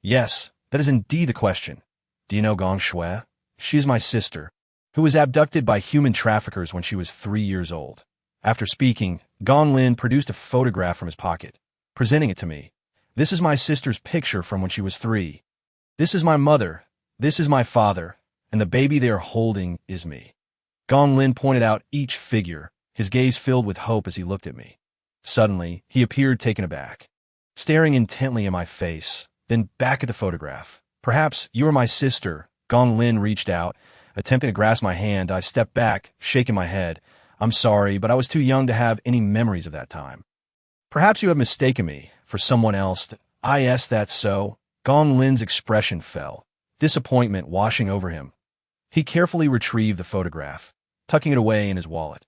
Yes, that is indeed the question. Do you know Gong Shui? She is my sister, who was abducted by human traffickers when she was 3 years old. After speaking, Gong Lin produced a photograph from his pocket, presenting it to me. This is my sister's picture from when she was 3. This is my mother, this is my father, and the baby they are holding is me. Gong Lin pointed out each figure, his gaze filled with hope as he looked at me. Suddenly, he appeared taken aback, staring intently at my face, then back at the photograph. Perhaps you are my sister. Gong Lin reached out, attempting to grasp my hand. I stepped back, shaking my head. I'm sorry, but I was too young to have any memories of that time. Perhaps you have mistaken me for someone else. That's so. Gong Lin's expression fell, disappointment washing over him. He carefully retrieved the photograph, tucking it away in his wallet.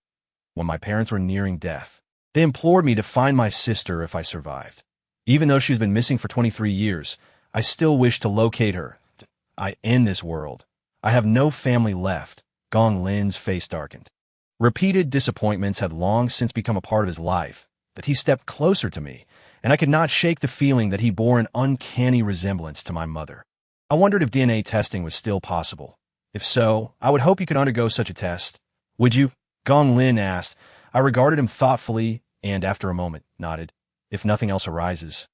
When my parents were nearing death, they implored me to find my sister if I survived. Even though she's been missing for 23 years, I still wish to locate her. I end this world. I have no family left. Gong Lin's face darkened. Repeated disappointments had long since become a part of his life, but he stepped closer to me, and I could not shake the feeling that he bore an uncanny resemblance to my mother. I wondered if DNA testing was still possible. If so, I would hope you could undergo such a test. Would you? Gong Lin asked. I regarded him thoughtfully and, after a moment, nodded. If nothing else arises.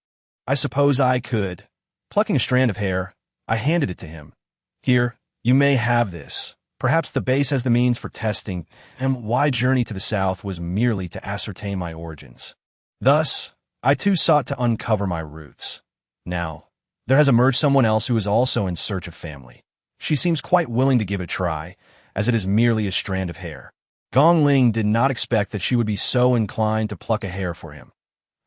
I suppose I could. Plucking a strand of hair, I handed it to him. Here, you may have this. Perhaps the base has the means for testing, and why journey to the south was merely to ascertain my origins. Thus, I too sought to uncover my roots. Now, there has emerged someone else who is also in search of family. She seems quite willing to give it a try, as it is merely a strand of hair. Gong Ling did not expect that she would be so inclined to pluck a hair for him.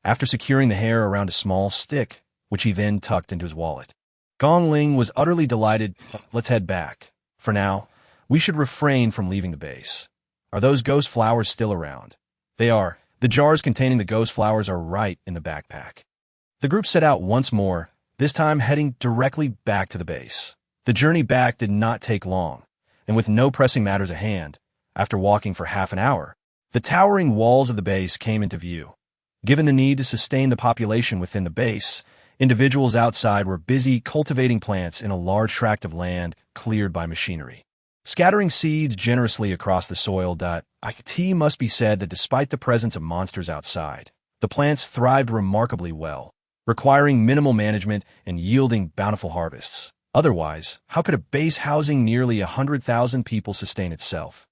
After securing the hair around a small stick, which he then tucked into his wallet, Gong Ling was utterly delighted. Let's head back. For now, we should refrain from leaving the base. Are those ghost flowers still around? They are. The jars containing the ghost flowers are right in the backpack. The group set out once more, this time heading directly back to the base. The journey back did not take long, and with no pressing matters at hand, after walking for half an hour, the towering walls of the base came into view. Given the need to sustain the population within the base, individuals outside were busy cultivating plants in a large tract of land cleared by machinery. Scattering seeds generously across the soil. It must be said that despite the presence of monsters outside, the plants thrived remarkably well, requiring minimal management and yielding bountiful harvests. Otherwise, how could a base housing nearly 100,000 people sustain itself?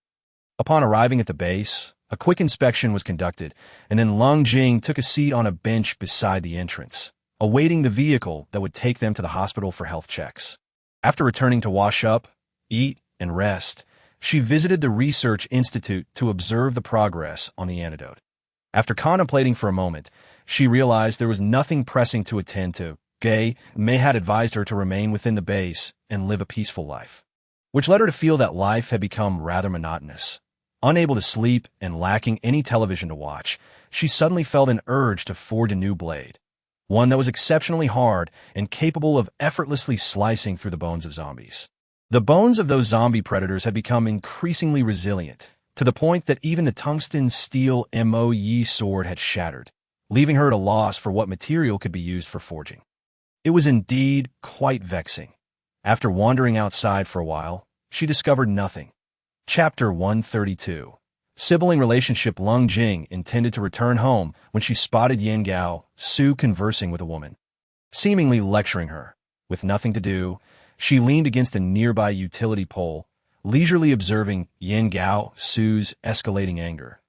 Upon arriving at the base, a quick inspection was conducted, and then Lung Jing took a seat on a bench beside the entrance, awaiting the vehicle that would take them to the hospital for health checks. After returning to wash up, eat, and rest, she visited the research institute to observe the progress on the antidote. After contemplating for a moment, she realized there was nothing pressing to attend to. May had advised her to remain within the base and live a peaceful life, which led her to feel that life had become rather monotonous. Unable to sleep and lacking any television to watch, she suddenly felt an urge to forge a new blade, one that was exceptionally hard and capable of effortlessly slicing through the bones of zombies. The bones of those zombie predators had become increasingly resilient, to the point that even the tungsten steel Moe sword had shattered, leaving her at a loss for what material could be used for forging. It was indeed quite vexing. After wandering outside for a while, she discovered nothing. Chapter 132. Sibling relationship. Lung Jing intended to return home when she spotted Yan Gao Su conversing with a woman, seemingly lecturing her. With nothing to do, she leaned against a nearby utility pole, leisurely observing Yan Gao Su's escalating anger.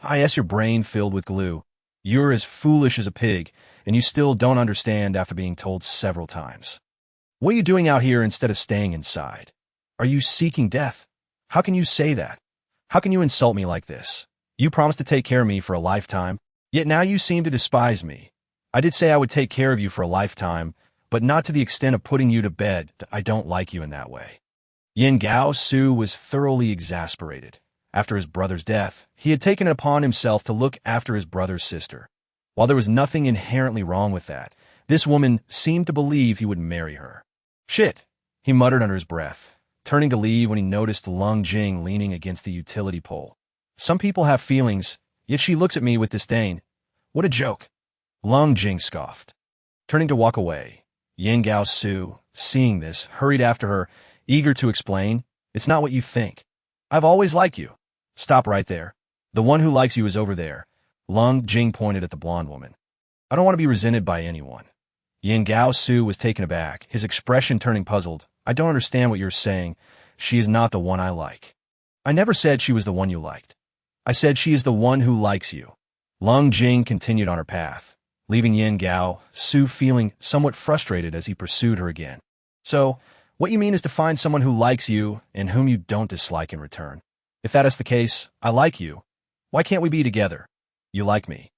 Your brain filled with glue. You're as foolish as a pig, and you still don't understand after being told several times. What are you doing out here instead of staying inside? Are you seeking death? How can you say that? How can you insult me like this? You promised to take care of me for a lifetime, yet now you seem to despise me. I did say I would take care of you for a lifetime, but not to the extent of putting you to bed. I don't like you in that way. Yan Gao Su was thoroughly exasperated. After his brother's death, he had taken it upon himself to look after his brother's sister. While there was nothing inherently wrong with that, this woman seemed to believe he would marry her. Shit, he muttered under his breath, turning to leave when he noticed Lung Jing leaning against the utility pole. Some people have feelings, yet she looks at me with disdain. What a joke. Lung Jing scoffed. Turning to walk away, Yan Gao Su, seeing this, hurried after her, eager to explain, It's not what you think. I've always liked you. Stop right there. The one who likes you is over there. Lung Jing pointed at the blonde woman. I don't want to be resented by anyone. Yan Gao Su was taken aback, his expression turning puzzled. I don't understand what you're saying. She is not the one I like. I never said she was the one you liked. I said she is the one who likes you. Long Jing continued on her path, leaving Yin Gao Su feeling somewhat frustrated as he pursued her again. So, what you mean is to find someone who likes you and whom you don't dislike in return. If that is the case, I like you. Why can't we be together? You like me.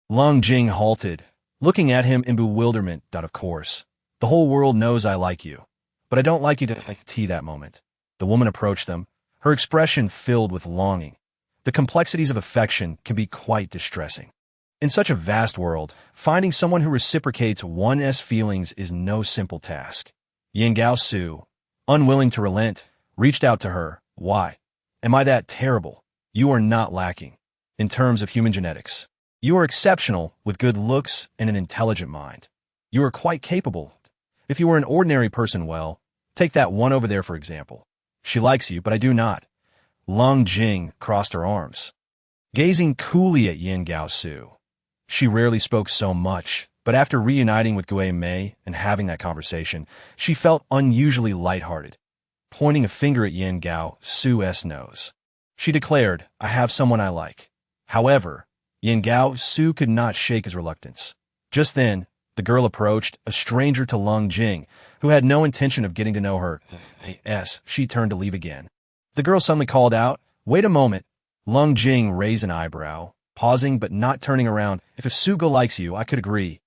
Long Jing halted, looking at him in bewilderment. Of course, the whole world knows I like you, but I don't like you to tea that moment. The woman approached them, her expression filled with longing. The complexities of affection can be quite distressing. In such a vast world, finding someone who reciprocates one's feelings is no simple task. Yin Gao Su, unwilling to relent, reached out to her. Why? Am I that terrible? You are not lacking. In terms of human genetics, you are exceptional with good looks and an intelligent mind. You are quite capable. If you were an ordinary person, well, take that one over there for example. She likes you, but I do not. Long Jing crossed her arms, gazing coolly at Yin Gao Su. She rarely spoke so much, but after reuniting with Gui Mei and having that conversation, she felt unusually lighthearted. Pointing a finger at Yin Gao Su's nose, she declared, I have someone I like. However, Yin Gao Su could not shake his reluctance. Just then, the girl approached, a stranger to Long Jing, who had no intention of getting to know her. She turned to leave again. The girl suddenly called out, wait a moment. Long Jing raised an eyebrow, pausing but not turning around. If Sugo likes you, I could agree.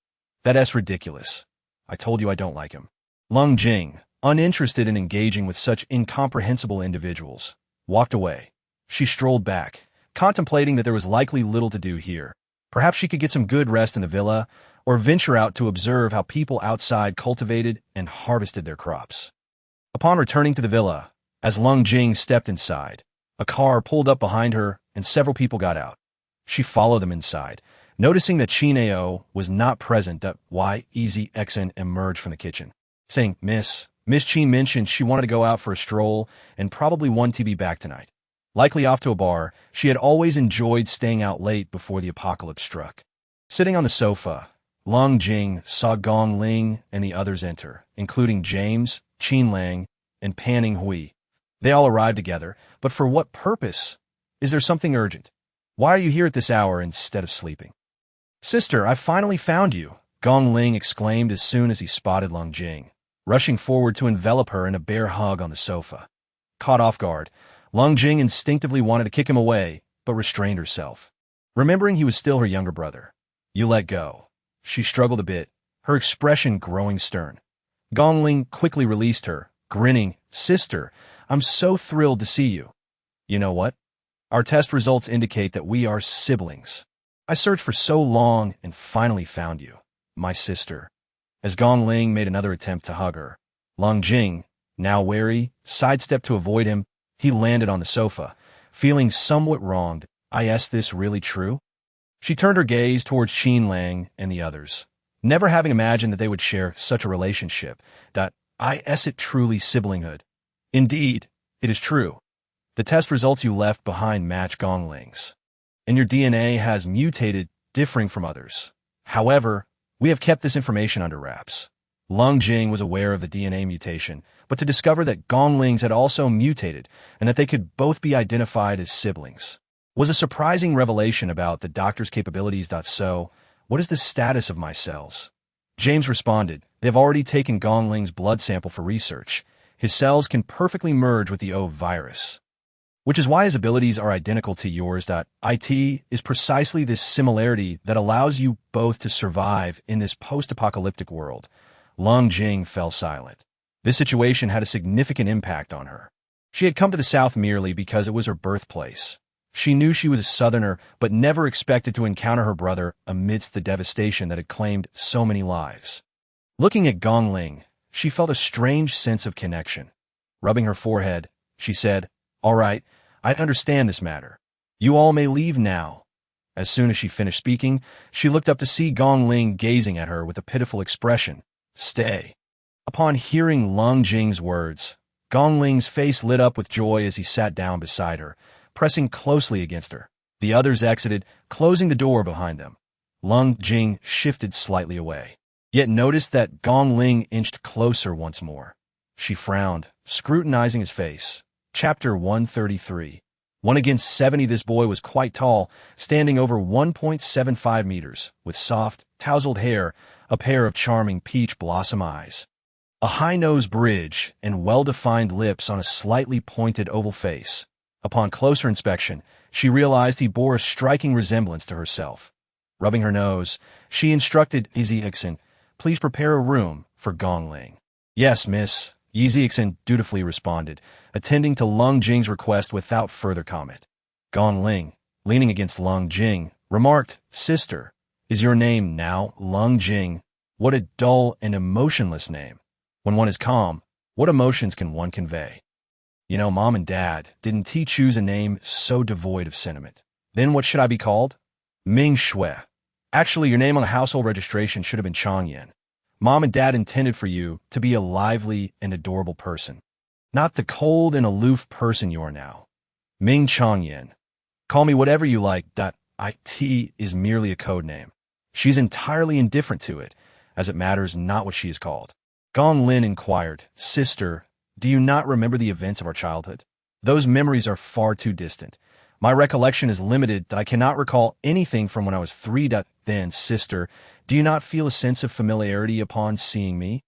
That's ridiculous. I told you I don't like him. Long Jing, uninterested in engaging with such incomprehensible individuals, walked away. She strolled back, contemplating that there was likely little to do here. Perhaps she could get some good rest in the villa, or venture out to observe how people outside cultivated and harvested their crops. Upon returning to the villa, as Long Jing stepped inside, a car pulled up behind her and several people got out. She followed them inside, noticing that Qin Ao was not present. Easy Xen emerged from the kitchen, saying, Miss Qin mentioned she wanted to go out for a stroll and probably wanted to be back tonight. Likely off to a bar, she had always enjoyed staying out late before the apocalypse struck. Sitting on the sofa, Long Jing saw Gong Ling and the others enter, including James, Qin Lang, and Panning Hui. They all arrived together, but for what purpose? Is there something urgent? Why are you here at this hour instead of sleeping? Sister, I finally found you, Gong Ling exclaimed as soon as he spotted Long Jing, rushing forward to envelop her in a bear hug on the sofa. Caught off guard, Long Jing instinctively wanted to kick him away, but restrained herself, remembering he was still her younger brother. You let go. She struggled a bit, her expression growing stern. Gong Ling quickly released her, grinning, Sister, I'm so thrilled to see you. You know what? Our test results indicate that we are siblings. I searched for so long and finally found you, my sister. As Gong Ling made another attempt to hug her, Long Jing, now wary, sidestepped to avoid him. He landed on the sofa, feeling somewhat wronged. Is this really true? She turned her gaze towards Qin Lang and the others, never having imagined that they would share such a relationship. Is it truly siblinghood? Indeed, it is true. The test results you left behind match Gong Ling's, and your DNA has mutated, differing from others. However, we have kept this information under wraps. Long Jing was aware of the DNA mutation, but to discover that Gong Ling's had also mutated and that they could both be identified as siblings was a surprising revelation about the doctor's capabilities. So, what is the status of my cells? James responded, they've already taken Gong Ling's blood sample for research. His cells can perfectly merge with the O virus, which is why his abilities are identical to yours. It is precisely this similarity that allows you both to survive in this post-apocalyptic world. Long Jing fell silent. This situation had a significant impact on her. She had come to the South merely because it was her birthplace. She knew she was a Southerner, but never expected to encounter her brother amidst the devastation that had claimed so many lives. Looking at Gong Ling, she felt a strange sense of connection. Rubbing her forehead, she said, All right, I understand this matter. You all may leave now. As soon as she finished speaking, she looked up to see Gong Ling gazing at her with a pitiful expression. Stay. Upon hearing Long Jing's words, Gong Ling's face lit up with joy as he sat down beside her, pressing closely against her. The others exited, closing the door behind them. Long Jing shifted slightly away, yet noticed that Gong Ling inched closer once more. She frowned, scrutinizing his face. Chapter 133. 1 against 70. This boy was quite tall, standing over 1.75 meters, with soft, tousled hair, a pair of charming peach blossom eyes, a high-nose bridge, and well-defined lips on a slightly pointed oval face. Upon closer inspection, she realized he bore a striking resemblance to herself. Rubbing her nose, she instructed Extinction, "Please prepare a room for Gong Ling." "Yes, miss," Extinction dutifully responded, attending to Lung Jing's request without further comment. Gong Ling, leaning against Lung Jing, remarked, "Sister, is your name now Lung Jing? What a dull and emotionless name. When one is calm, what emotions can one convey? You know, Mom and Dad didn't choose a name so devoid of sentiment. Then what should I be called? Ming Shui. Actually, your name on the household registration should have been Changyan. Mom and Dad intended for you to be a lively and adorable person, not the cold and aloof person you are now. Ming Changyan. Call me whatever you like. It is merely a code name. She's entirely indifferent to it, as it matters not what she is called." Gong Lin inquired, "Sister, do you not remember the events of our childhood? Those memories are far too distant. My recollection is limited. I cannot recall anything from when I was 3. Then, sister, do you not feel a sense of familiarity upon seeing me?"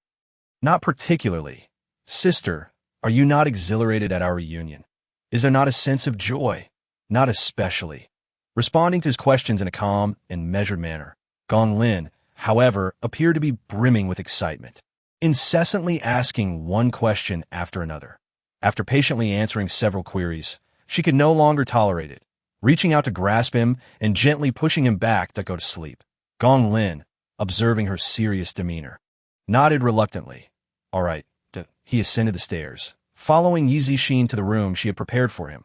"Not particularly." "Sister, are you not exhilarated at our reunion? Is there not a sense of joy?" "Not especially." Responding to his questions in a calm and measured manner, Gong Lin, however, appeared to be brimming with excitement, incessantly asking one question after another. After patiently answering several queries, she could no longer tolerate it, reaching out to grasp him and gently pushing him back to go to sleep. Gong Lin, observing her serious demeanor, nodded reluctantly. "All right." He ascended the stairs, following Yi Zixin to the room she had prepared for him.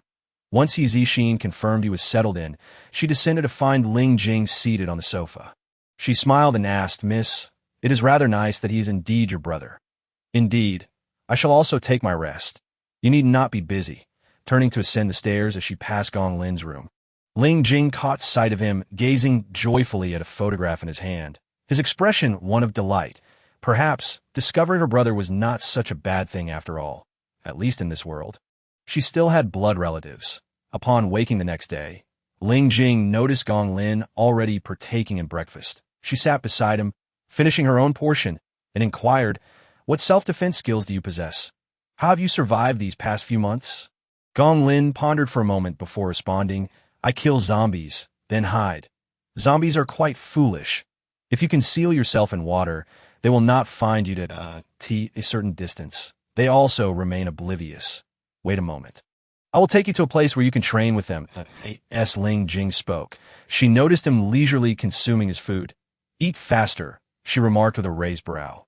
Once Yi Zixin confirmed he was settled in, she descended to find Ling Jing seated on the sofa. She smiled and asked, "Miss, it is rather nice that he is indeed your brother." "Indeed. I shall also take my rest. You need not be busy," turning to ascend the stairs as she passed Gong Lin's room. Ling Jing caught sight of him, gazing joyfully at a photograph in his hand, his expression one of delight. Perhaps discovering her brother was not such a bad thing after all, at least in this world. She still had blood relatives. Upon waking the next day, Ling Jing noticed Gong Lin already partaking in breakfast. She sat beside him, finishing her own portion, and inquired, "What self-defense skills do you possess? How have you survived these past few months?" Gong Lin pondered for a moment before responding, "I kill zombies, then hide. Zombies are quite foolish. If you conceal yourself in water, they will not find you at a certain distance. They also remain oblivious. Wait a moment. I will take you to a place where you can train with them." As Ling Jing spoke, she noticed him leisurely consuming his food. "Eat faster," she remarked with a raised brow.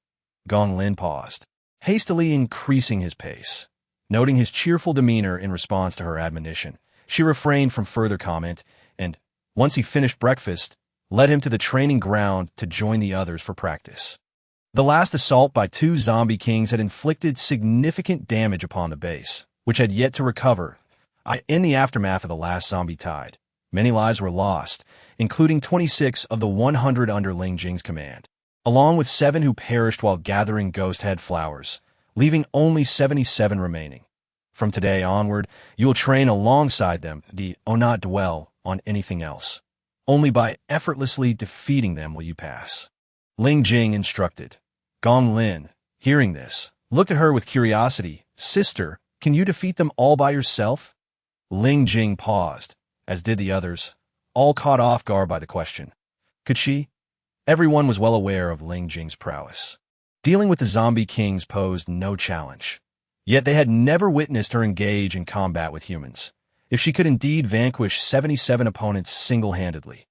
Gong Lin paused, hastily increasing his pace. Noting his cheerful demeanor in response to her admonition, she refrained from further comment and, once he finished breakfast, led him to the training ground to join the others for practice. The last assault by 2 zombie kings had inflicted significant damage upon the base, which had yet to recover. In the aftermath of the last zombie tide, many lives were lost, including 26 of the 100 under Ling Jing's command, along with 7 who perished while gathering ghost head flowers, leaving only 77 remaining. From today onward, you will train alongside them. Not dwell on anything else. Only by effortlessly defeating them will you pass." Ling Jing instructed. Gong Lin, hearing this, looked at her with curiosity. "Sister, can you defeat them all by yourself?" Ling Jing paused, as did the others, all caught off guard by the question. Could she? Everyone was well aware of Ling Jing's prowess. Dealing with the zombie kings posed no challenge. Yet they had never witnessed her engage in combat with humans, if she could indeed vanquish 77 opponents single-handedly.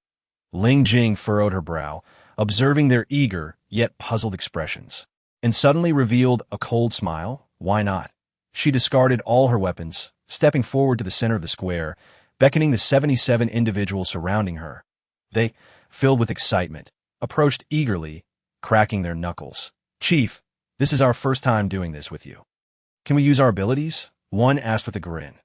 Ling Jing furrowed her brow, observing their eager, yet puzzled expressions, and suddenly revealed a cold smile. Why not? She discarded all her weapons, stepping forward to the center of the square, beckoning the 77 individuals surrounding her. They, filled with excitement, approached eagerly, cracking their knuckles. "Chief, this is our first time doing this with you. Can we use our abilities?" one asked with a grin.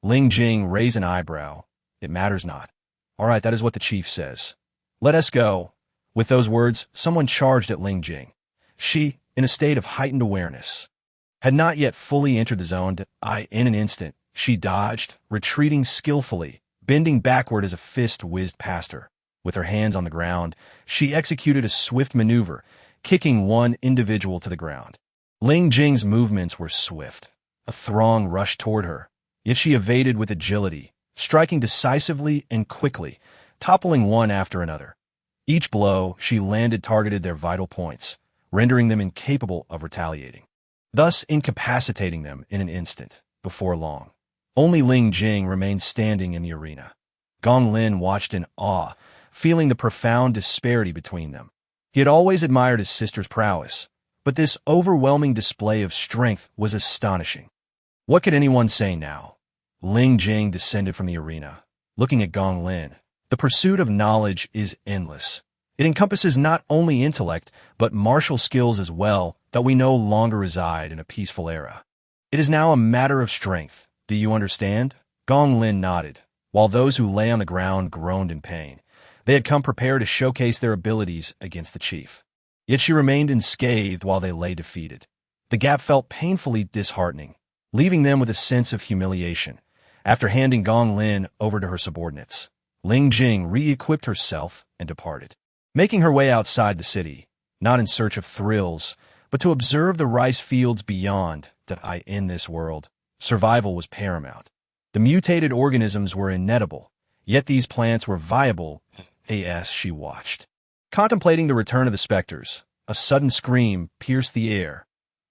Ling Jing raised an eyebrow. "It matters not." "All right, that is what the chief says. Let us go." With those words, someone charged at Ling Jing. She, in a state of heightened awareness, had not yet fully entered the zone. In an instant, She dodged, retreating skillfully, bending backward as a fist whizzed past her. With her hands on the ground, she executed a swift maneuver, kicking one individual to the ground. Ling Jing's movements were swift. A throng rushed toward her, yet she evaded with agility, striking decisively and quickly, toppling one after another. Each blow she landed targeted their vital points, rendering them incapable of retaliating, thus incapacitating them in an instant. Before long, only Ling Jing remained standing in the arena. Gong Lin watched in awe, feeling the profound disparity between them. He had always admired his sister's prowess, but this overwhelming display of strength was astonishing. What could anyone say now? Ling Jing descended from the arena, looking at Gong Lin. The pursuit of knowledge is endless. It encompasses not only intellect, but martial skills as well that we no longer reside in a peaceful era. It is now a matter of strength. Do you understand? Gong Lin nodded, while those who lay on the ground groaned in pain. They had come prepared to showcase their abilities against the chief. Yet she remained unscathed while they lay defeated. The gap felt painfully disheartening, leaving them with a sense of humiliation. After handing Gong Lin over to her subordinates, Ling Jing re-equipped herself and departed, making her way outside the city, not in search of thrills, but to observe the rice fields beyond. In this world, survival was paramount. The mutated organisms were inedible, yet these plants were viable as she watched. Contemplating the return of the specters, a sudden scream pierced the air.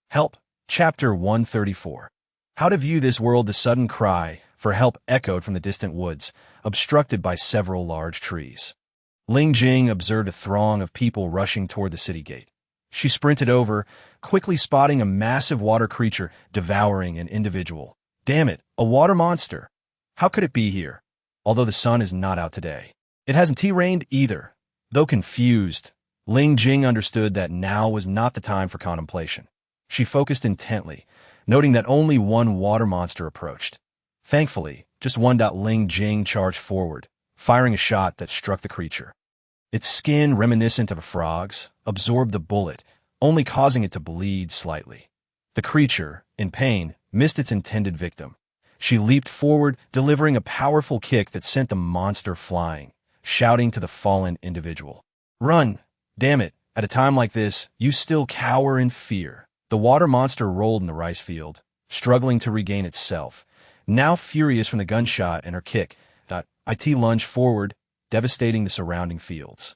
Help! Chapter 134. How to view this world. The sudden cry for help echoed from the distant woods, obstructed by several large trees. Ling Jing observed a throng of people rushing toward the city gate. She sprinted over, quickly spotting a massive water creature devouring an individual. Damn it, a water monster! How could it be here? Although the sun is not out today. It hasn't rained either. Though confused, Ling Jing understood that now was not the time for contemplation. She focused intently, noting that only one water monster approached. Thankfully, just one. Ling Jing charged forward, firing a shot that struck the creature. Its skin, reminiscent of a frog's, absorbed the bullet, only causing it to bleed slightly. The creature, in pain, missed its intended victim. She leaped forward, delivering a powerful kick that sent the monster flying, shouting to the fallen individual, "Run! Damn it! At a time like this, you still cower in fear." The water monster rolled in the rice field, struggling to regain itself. Now furious from the gunshot and her kick, it lunged forward, devastating the surrounding fields.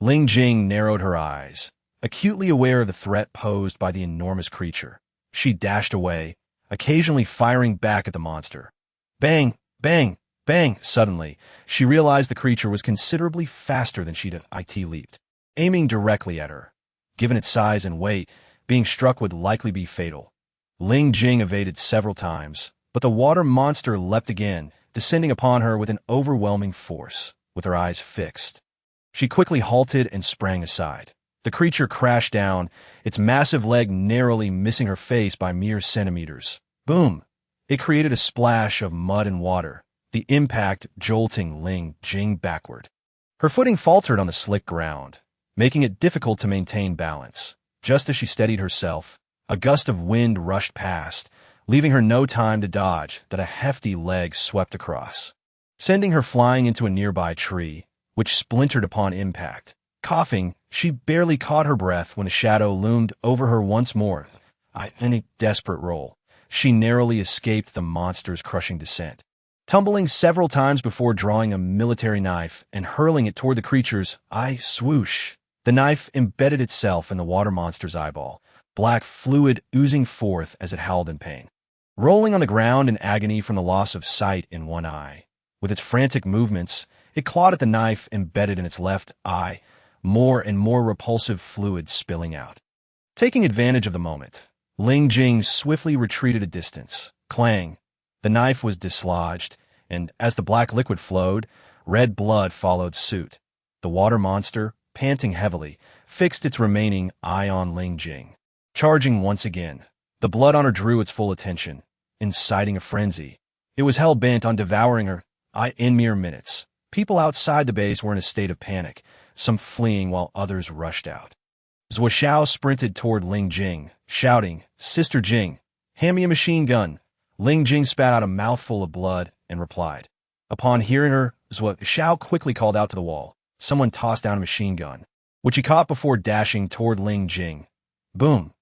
Ling Jing narrowed her eyes, acutely aware of the threat posed by the enormous creature. She dashed away, occasionally firing back at the monster. Bang! Bang! Bang! Suddenly, she realized the creature was considerably faster than she'd leaped, aiming directly at her. Given its size and weight, being struck would likely be fatal. Ling Jing evaded several times, but the water monster leapt again, descending upon her with an overwhelming force. With her eyes fixed, she quickly halted and sprang aside. The creature crashed down, its massive leg narrowly missing her face by mere centimeters. Boom! It created a splash of mud and water, the impact jolting Ling Jing backward. Her footing faltered on the slick ground, making it difficult to maintain balance. Just as she steadied herself, a gust of wind rushed past, leaving her no time to dodge. A hefty leg swept across, sending her flying into a nearby tree, which splintered upon impact. Coughing, she barely caught her breath when a shadow loomed over her once more. In a desperate roll, she narrowly escaped the monster's crushing descent, tumbling several times before drawing a military knife and hurling it toward the creature's eye. Swoosh! The knife embedded itself in the water monster's eyeball, black fluid oozing forth as it howled in pain. Rolling on the ground in agony from the loss of sight in one eye, with its frantic movements, it clawed at the knife embedded in its left eye, more and more repulsive fluid spilling out. Taking advantage of the moment, Ling Jing swiftly retreated a distance. Clang! The knife was dislodged, and as the black liquid flowed, red blood followed suit. The water monster, panting heavily, fixed its remaining eye on Ling Jing. Charging once again, the blood on her drew its full attention, inciting a frenzy. It was hell-bent on devouring her. In mere minutes, people outside the base were in a state of panic, some fleeing while others rushed out. Zhou Xiao sprinted toward Ling Jing, shouting, "Sister Jing, hand me a machine gun." Ling Jing spat out a mouthful of blood and replied. Upon hearing her, Xiao quickly called out to the wall. Someone tossed down a machine gun, which he caught before dashing toward Ling Jing. Boom!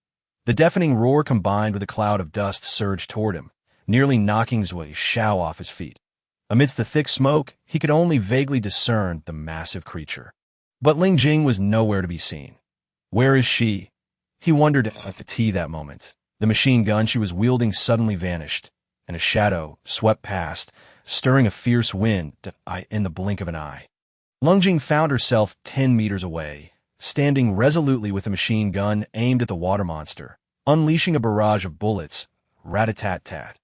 The deafening roar combined with a cloud of dust surged toward him, nearly knocking Xiao off his feet. Amidst the thick smoke, he could only vaguely discern the massive creature. But Ling Jing was nowhere to be seen. Where is she? He wondered at the tea that moment. The machine gun she was wielding suddenly vanished, and a shadow swept past, stirring a fierce wind in the blink of an eye. Ling Jing found herself 10 meters away, standing resolutely with a machine gun aimed at the water monster, unleashing a barrage of bullets, rat-a-tat-tat.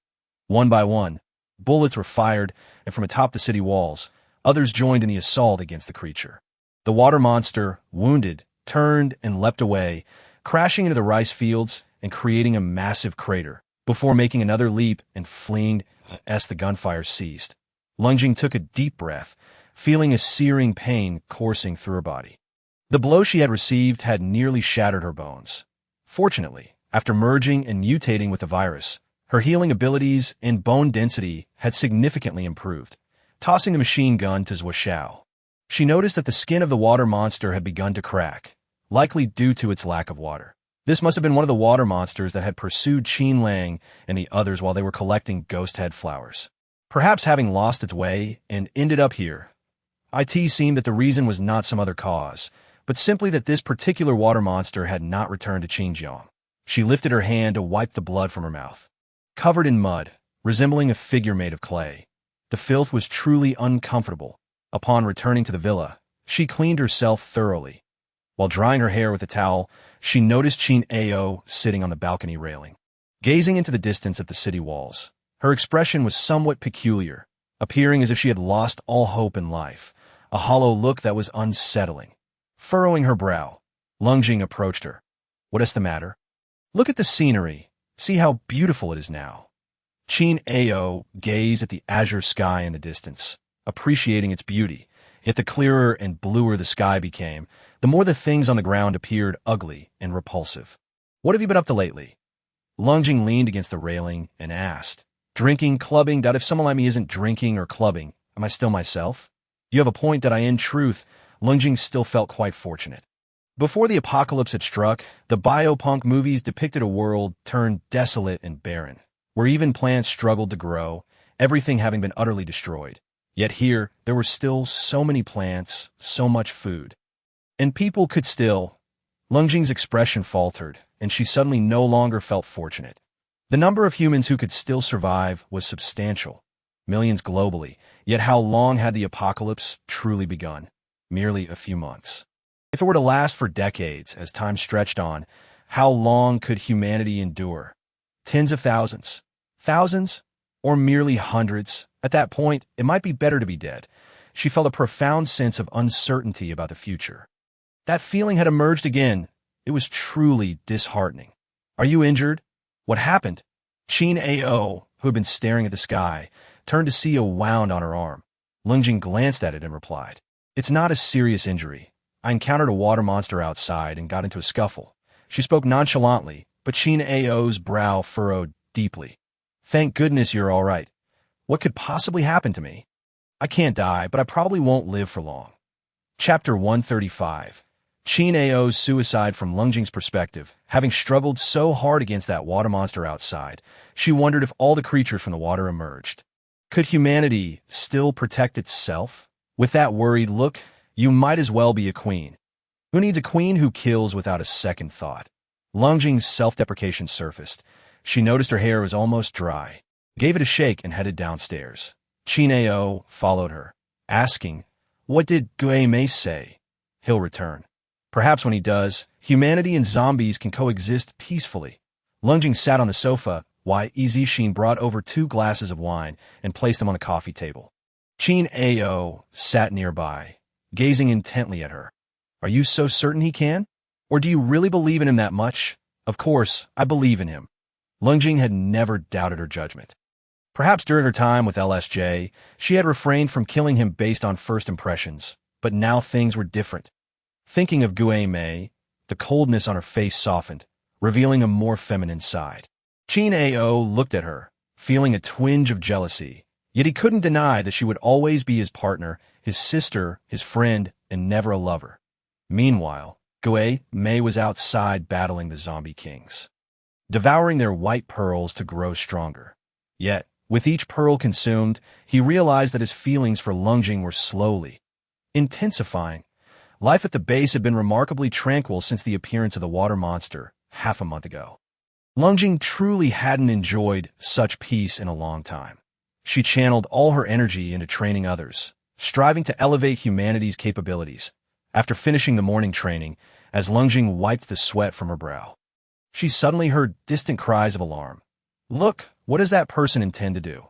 One by one, bullets were fired, and from atop the city walls, others joined in the assault against the creature. The water monster, wounded, turned and leapt away, crashing into the rice fields and creating a massive crater, before making another leap and fleeing as the gunfire ceased. Ling Jing took a deep breath, feeling a searing pain coursing through her body. The blow she had received had nearly shattered her bones. Fortunately, after merging and mutating with the virus, her healing abilities and bone density had significantly improved. Tossing the machine gun to Xiao, she noticed that the skin of the water monster had begun to crack, likely due to its lack of water. This must have been one of the water monsters that had pursued Qin Lang and the others while they were collecting ghost head flowers. Perhaps having lost its way and ended up here. It seemed that the reason was not some other cause, but simply that this particular water monster had not returned to Xinjiang. She lifted her hand to wipe the blood from her mouth. Covered in mud, resembling a figure made of clay, the filth was truly uncomfortable. Upon returning to the villa, she cleaned herself thoroughly. While drying her hair with a towel, she noticed Qin Ao sitting on the balcony railing, gazing into the distance at the city walls. Her expression was somewhat peculiar, appearing as if she had lost all hope in life, a hollow look that was unsettling. Furrowing her brow, Ling Jing approached her. What is the matter? Look at the scenery. See how beautiful it is now. Qin Ao gazed at the azure sky in the distance, appreciating its beauty. Yet the clearer and bluer the sky became, the more the things on the ground appeared ugly and repulsive. What have you been up to lately? Ling Jing leaned against the railing and asked. Drinking, clubbing, that if someone like me isn't drinking or clubbing, am I still myself? You have a point that in truth, Ling Jing still felt quite fortunate. Before the apocalypse had struck, the biopunk movies depicted a world turned desolate and barren, where even plants struggled to grow, everything having been utterly destroyed. Yet here, there were still so many plants, so much food. And people could still. Ling Jing's expression faltered, and she suddenly no longer felt fortunate. The number of humans who could still survive was substantial, millions globally, yet how long had the apocalypse truly begun? Merely a few months. If it were to last for decades, as time stretched on, how long could humanity endure? Tens of thousands? Thousands? Or merely hundreds? At that point, it might be better to be dead. She felt a profound sense of uncertainty about the future. That feeling had emerged again. It was truly disheartening. Are you injured? What happened? Qin Ao, who had been staring at the sky, turned to see a wound on her arm. Ling Jing glanced at it and replied, It's not a serious injury. I encountered a water monster outside and got into a scuffle. She spoke nonchalantly, but Qin Ao's brow furrowed deeply. Thank goodness you're all right. What could possibly happen to me? I can't die, but I probably won't live for long. Chapter 135. Qin Ao's suicide from Ling Jing's perspective. Having struggled so hard against that water monster outside, she wondered if all the creatures from the water emerged. Could humanity still protect itself? With that worried look, you might as well be a queen. Who needs a queen who kills without a second thought? Ling Jing's self-deprecation surfaced. She noticed her hair was almost dry, gave it a shake and headed downstairs. Qin Ao followed her, asking, What did Gui Mei say? He'll return. Perhaps when he does, humanity and zombies can coexist peacefully. Ling Jing sat on the sofa while Izishin brought over 2 glasses of wine and placed them on the coffee table. Qin Ao sat nearby, gazing intently at her. Are you so certain he can? Or do you really believe in him that much? Of course, I believe in him. Ling Jing had never doubted her judgment. Perhaps during her time with LSJ, she had refrained from killing him based on first impressions, but now things were different. Thinking of Gui Mei, the coldness on her face softened, revealing a more feminine side. Qin Ao looked at her, feeling a twinge of jealousy. Yet he couldn't deny that she would always be his partner, his sister, his friend, and never a lover. Meanwhile, May was outside battling the zombie kings, devouring their white pearls to grow stronger. Yet, with each pearl consumed, he realized that his feelings for Lungjing were slowly intensifying. Life at the base had been remarkably tranquil since the appearance of the water monster half a month ago. Lungjing truly hadn't enjoyed such peace in a long time. She channeled all her energy into training others, striving to elevate humanity's capabilities. After finishing the morning training, as Lungjing wiped the sweat from her brow, she suddenly heard distant cries of alarm. "Look, what does that person intend to do?"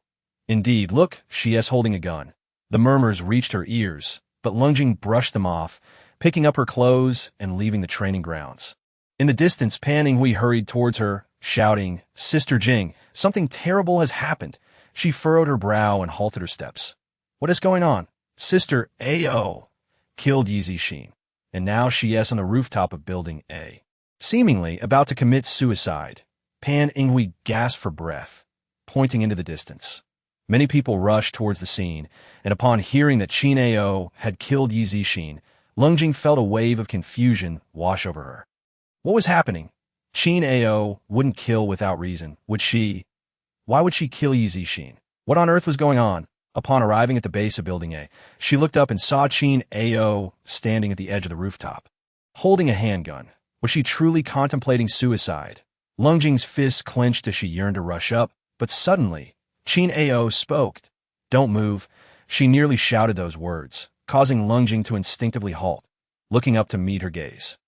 "Indeed, look, she is holding a gun." The murmurs reached her ears, but Lungjing brushed them off, picking up her clothes and leaving the training grounds. In the distance, Pan Yinghui hurried towards her, shouting, "Sister Jing, something terrible has happened." She furrowed her brow and halted her steps. "What is going on?" "Sister A.O. killed Yi Zixin, and now she is on the rooftop of Building A, seemingly about to commit suicide." Pan Yinghui gasped for breath, pointing into the distance. Many people rushed towards the scene, and upon hearing that Qin Ao had killed Yi Zixin, Lungjing felt a wave of confusion wash over her. What was happening? Qin Ao wouldn't kill without reason, would she? Why would she kill Yi Zixin? What on earth was going on? Upon arriving at the base of Building A, she looked up and saw Qin Ao standing at the edge of the rooftop, holding a handgun. Was she truly contemplating suicide? Lungjing's fists clenched as she yearned to rush up, but suddenly, Qin Ao spoke. "Don't move." She nearly shouted those words, causing Lungjing to instinctively halt, looking up to meet her gaze.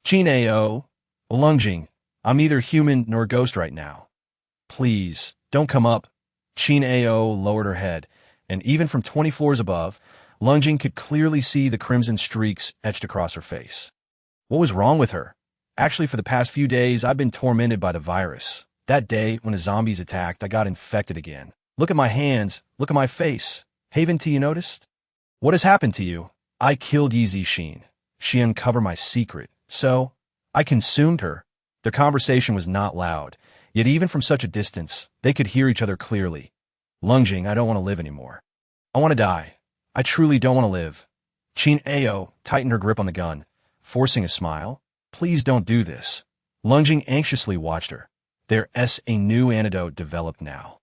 "Qin Ao, Lungjing, I'm neither human nor ghost right now. Please, don't come up." Qin Ao lowered her head, and even from 20 floors above, Lungjing could clearly see the crimson streaks etched across her face. What was wrong with her? "Actually, for the past few days, I've been tormented by the virus. That day, when the zombies attacked, I got infected again. Look at my hands, look at my face. Haven't you noticed?" "What has happened to you?" "I killed Yi Zixin. She uncovered my secret, so I consumed her." Their conversation was not loud, yet even from such a distance, they could hear each other clearly. "Lungjing, I don't want to live anymore. I want to die. I truly don't want to live." Qin Ao tightened her grip on the gun, forcing a smile. "Please don't do this." Lungjing anxiously watched her. There's a new antidote developed now.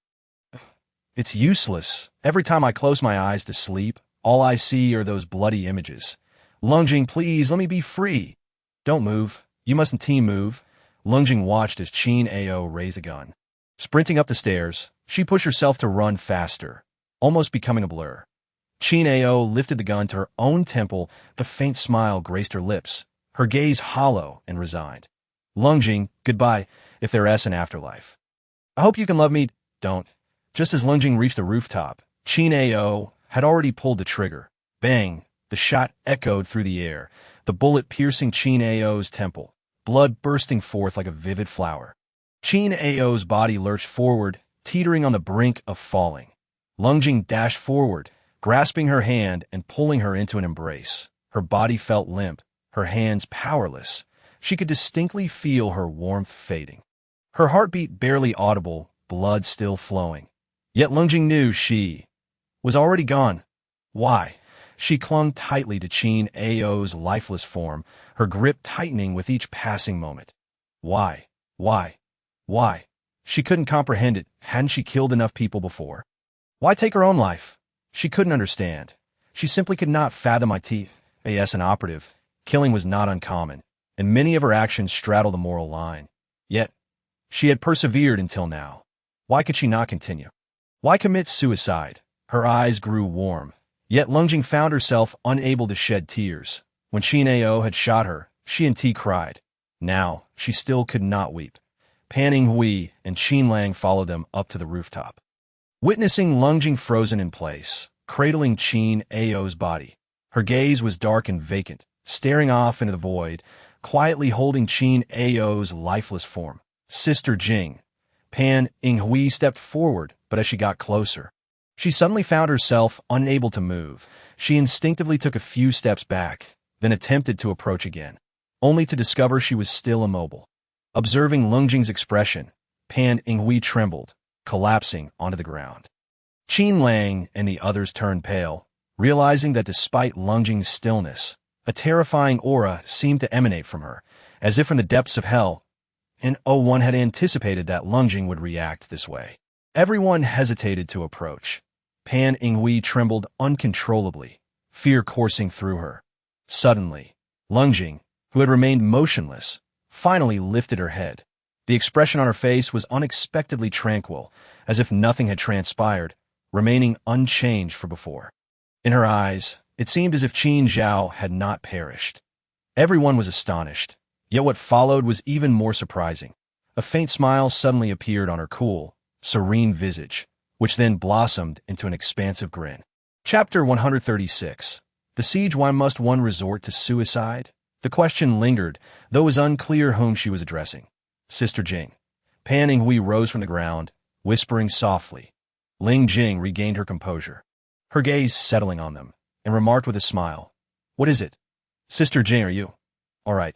"It's useless. Every time I close my eyes to sleep, all I see are those bloody images." "Lungjing, please, let me be free." "Don't move. You mustn't team move." Lungjing watched as Qin Ao raised a gun. Sprinting up the stairs, she pushed herself to run faster, almost becoming a blur. Qin Ao lifted the gun to her own temple. The faint smile graced her lips, her gaze hollow and resigned. "Lungjing, goodbye, if there is an afterlife. I hope you can love me." "Don't." Just as Lungjing reached the rooftop, Qin Ao had already pulled the trigger. Bang! The shot echoed through the air, the bullet piercing Qin Ao's temple, blood bursting forth like a vivid flower. Qin Ao's body lurched forward, teetering on the brink of falling. Lungjing dashed forward, grasping her hand and pulling her into an embrace. Her body felt limp, her hands powerless. She could distinctly feel her warmth fading. Her heartbeat barely audible, blood still flowing. Yet Lungjing knew she was already gone. Why? She clung tightly to Qin Ao's lifeless form, her grip tightening with each passing moment. Why? Why? Why? She couldn't comprehend it. Hadn't she killed enough people before? Why take her own life? She couldn't understand. She simply could not fathom as an operative. Killing was not uncommon, and many of her actions straddled the moral line. Yet, she had persevered until now. Why could she not continue? Why commit suicide? Her eyes grew warm. Yet Lungjing found herself unable to shed tears. When Qin Ao had shot her, she and T cried. Now, she still could not weep. Pan Yinghui and Qin Lang followed them up to the rooftop. Witnessing Lungjing frozen in place, cradling Qin Ao's body, her gaze was dark and vacant, staring off into the void, quietly holding Qin Ao's lifeless form. Sister Jing. Pan Yinghui stepped forward, but as she got closer, she suddenly found herself unable to move. She instinctively took a few steps back, then attempted to approach again, only to discover she was still immobile. Observing Lungjing's expression, Pan Yinghui trembled. collapsing onto the ground. Qin Lang and the others turned pale, realizing that despite Lung Jing's stillness, a terrifying aura seemed to emanate from her, as if from the depths of hell, and one had anticipated that Lung Jing would react this way. Everyone hesitated to approach. Pan Yinghui trembled uncontrollably, fear coursing through her. Suddenly, Lung Jing, who had remained motionless, finally lifted her head. The expression on her face was unexpectedly tranquil, as if nothing had transpired, remaining unchanged from before. In her eyes, it seemed as if Qin Zhao had not perished. Everyone was astonished, yet what followed was even more surprising. A faint smile suddenly appeared on her cool, serene visage, which then blossomed into an expansive grin. Chapter 136. The siege. Why must one resort to suicide? The question lingered, though it was unclear whom she was addressing. Sister Jing. Pan Yinghui rose from the ground, whispering softly. Ling Jing regained her composure, her gaze settling on them, and remarked with a smile, "What is it? Sister Jing, are you all right?"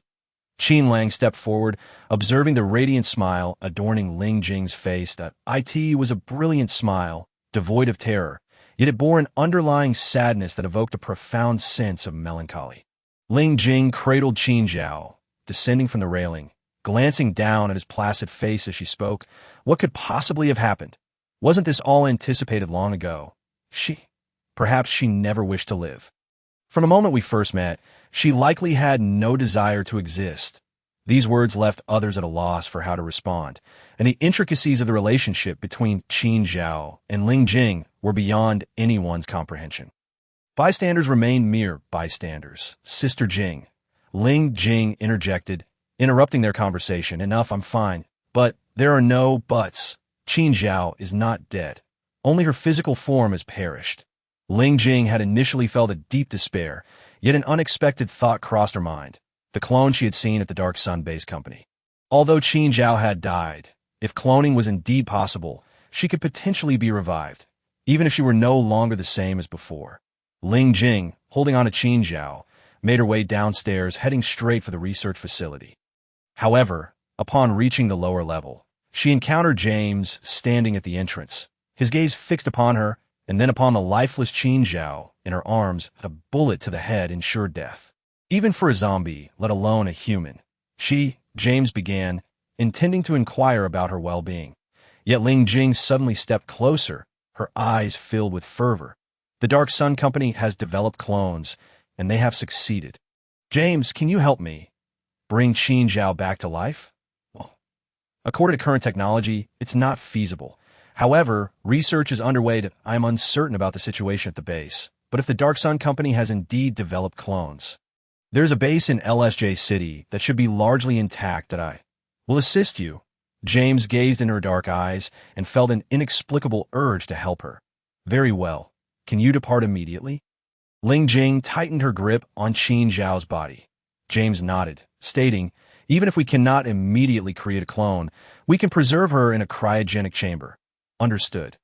Qin Lang stepped forward, observing the radiant smile adorning Ling Jing's face. That it was a brilliant smile, devoid of terror, yet it bore an underlying sadness that evoked a profound sense of melancholy. Ling Jing cradled Qin Zhao, descending from the railing, glancing down at his placid face as she spoke. What could possibly have happened? Wasn't this all anticipated long ago? Perhaps she never wished to live. From the moment we first met, she likely had no desire to exist. These words left others at a loss for how to respond, and the intricacies of the relationship between Qin Zhao and Ling Jing were beyond anyone's comprehension. Bystanders remained mere bystanders. Sister Jing. Ling Jing interjected, interrupting their conversation. "Enough, I'm fine. But there are no buts. Qin Zhao is not dead. Only her physical form has perished." Ling Jing had initially felt a deep despair, yet an unexpected thought crossed her mind. The clone she had seen at the Dark Sun Base Company. Although Qin Zhao had died, if cloning was indeed possible, she could potentially be revived, even if she were no longer the same as before. Ling Jing, holding on to Qin Zhao, made her way downstairs, heading straight for the research facility. However, upon reaching the lower level, she encountered James standing at the entrance, his gaze fixed upon her, and then upon the lifeless Qin Zhao in her arms. A bullet to the head ensured death, even for a zombie, let alone a human. James began, intending to inquire about her well-being. Yet Ling Jing suddenly stepped closer, her eyes filled with fervor. "The Dark Sun Company has developed clones, and they have succeeded. James, can you help me bring Qin Zhao back to life?" "Well, according to current technology, it's not feasible. However, research is underway. I'm uncertain about the situation at the base, but if the Dark Sun Company has indeed developed clones, there's a base in LSJ City that should be largely intact that I will assist you." James gazed in her dark eyes and felt an inexplicable urge to help her. "Very well. Can you depart immediately?" Ling Jing tightened her grip on Qin Zhao's body. James nodded, stating, "Even if we cannot immediately create a clone, we can preserve her in a cryogenic chamber." "Understood."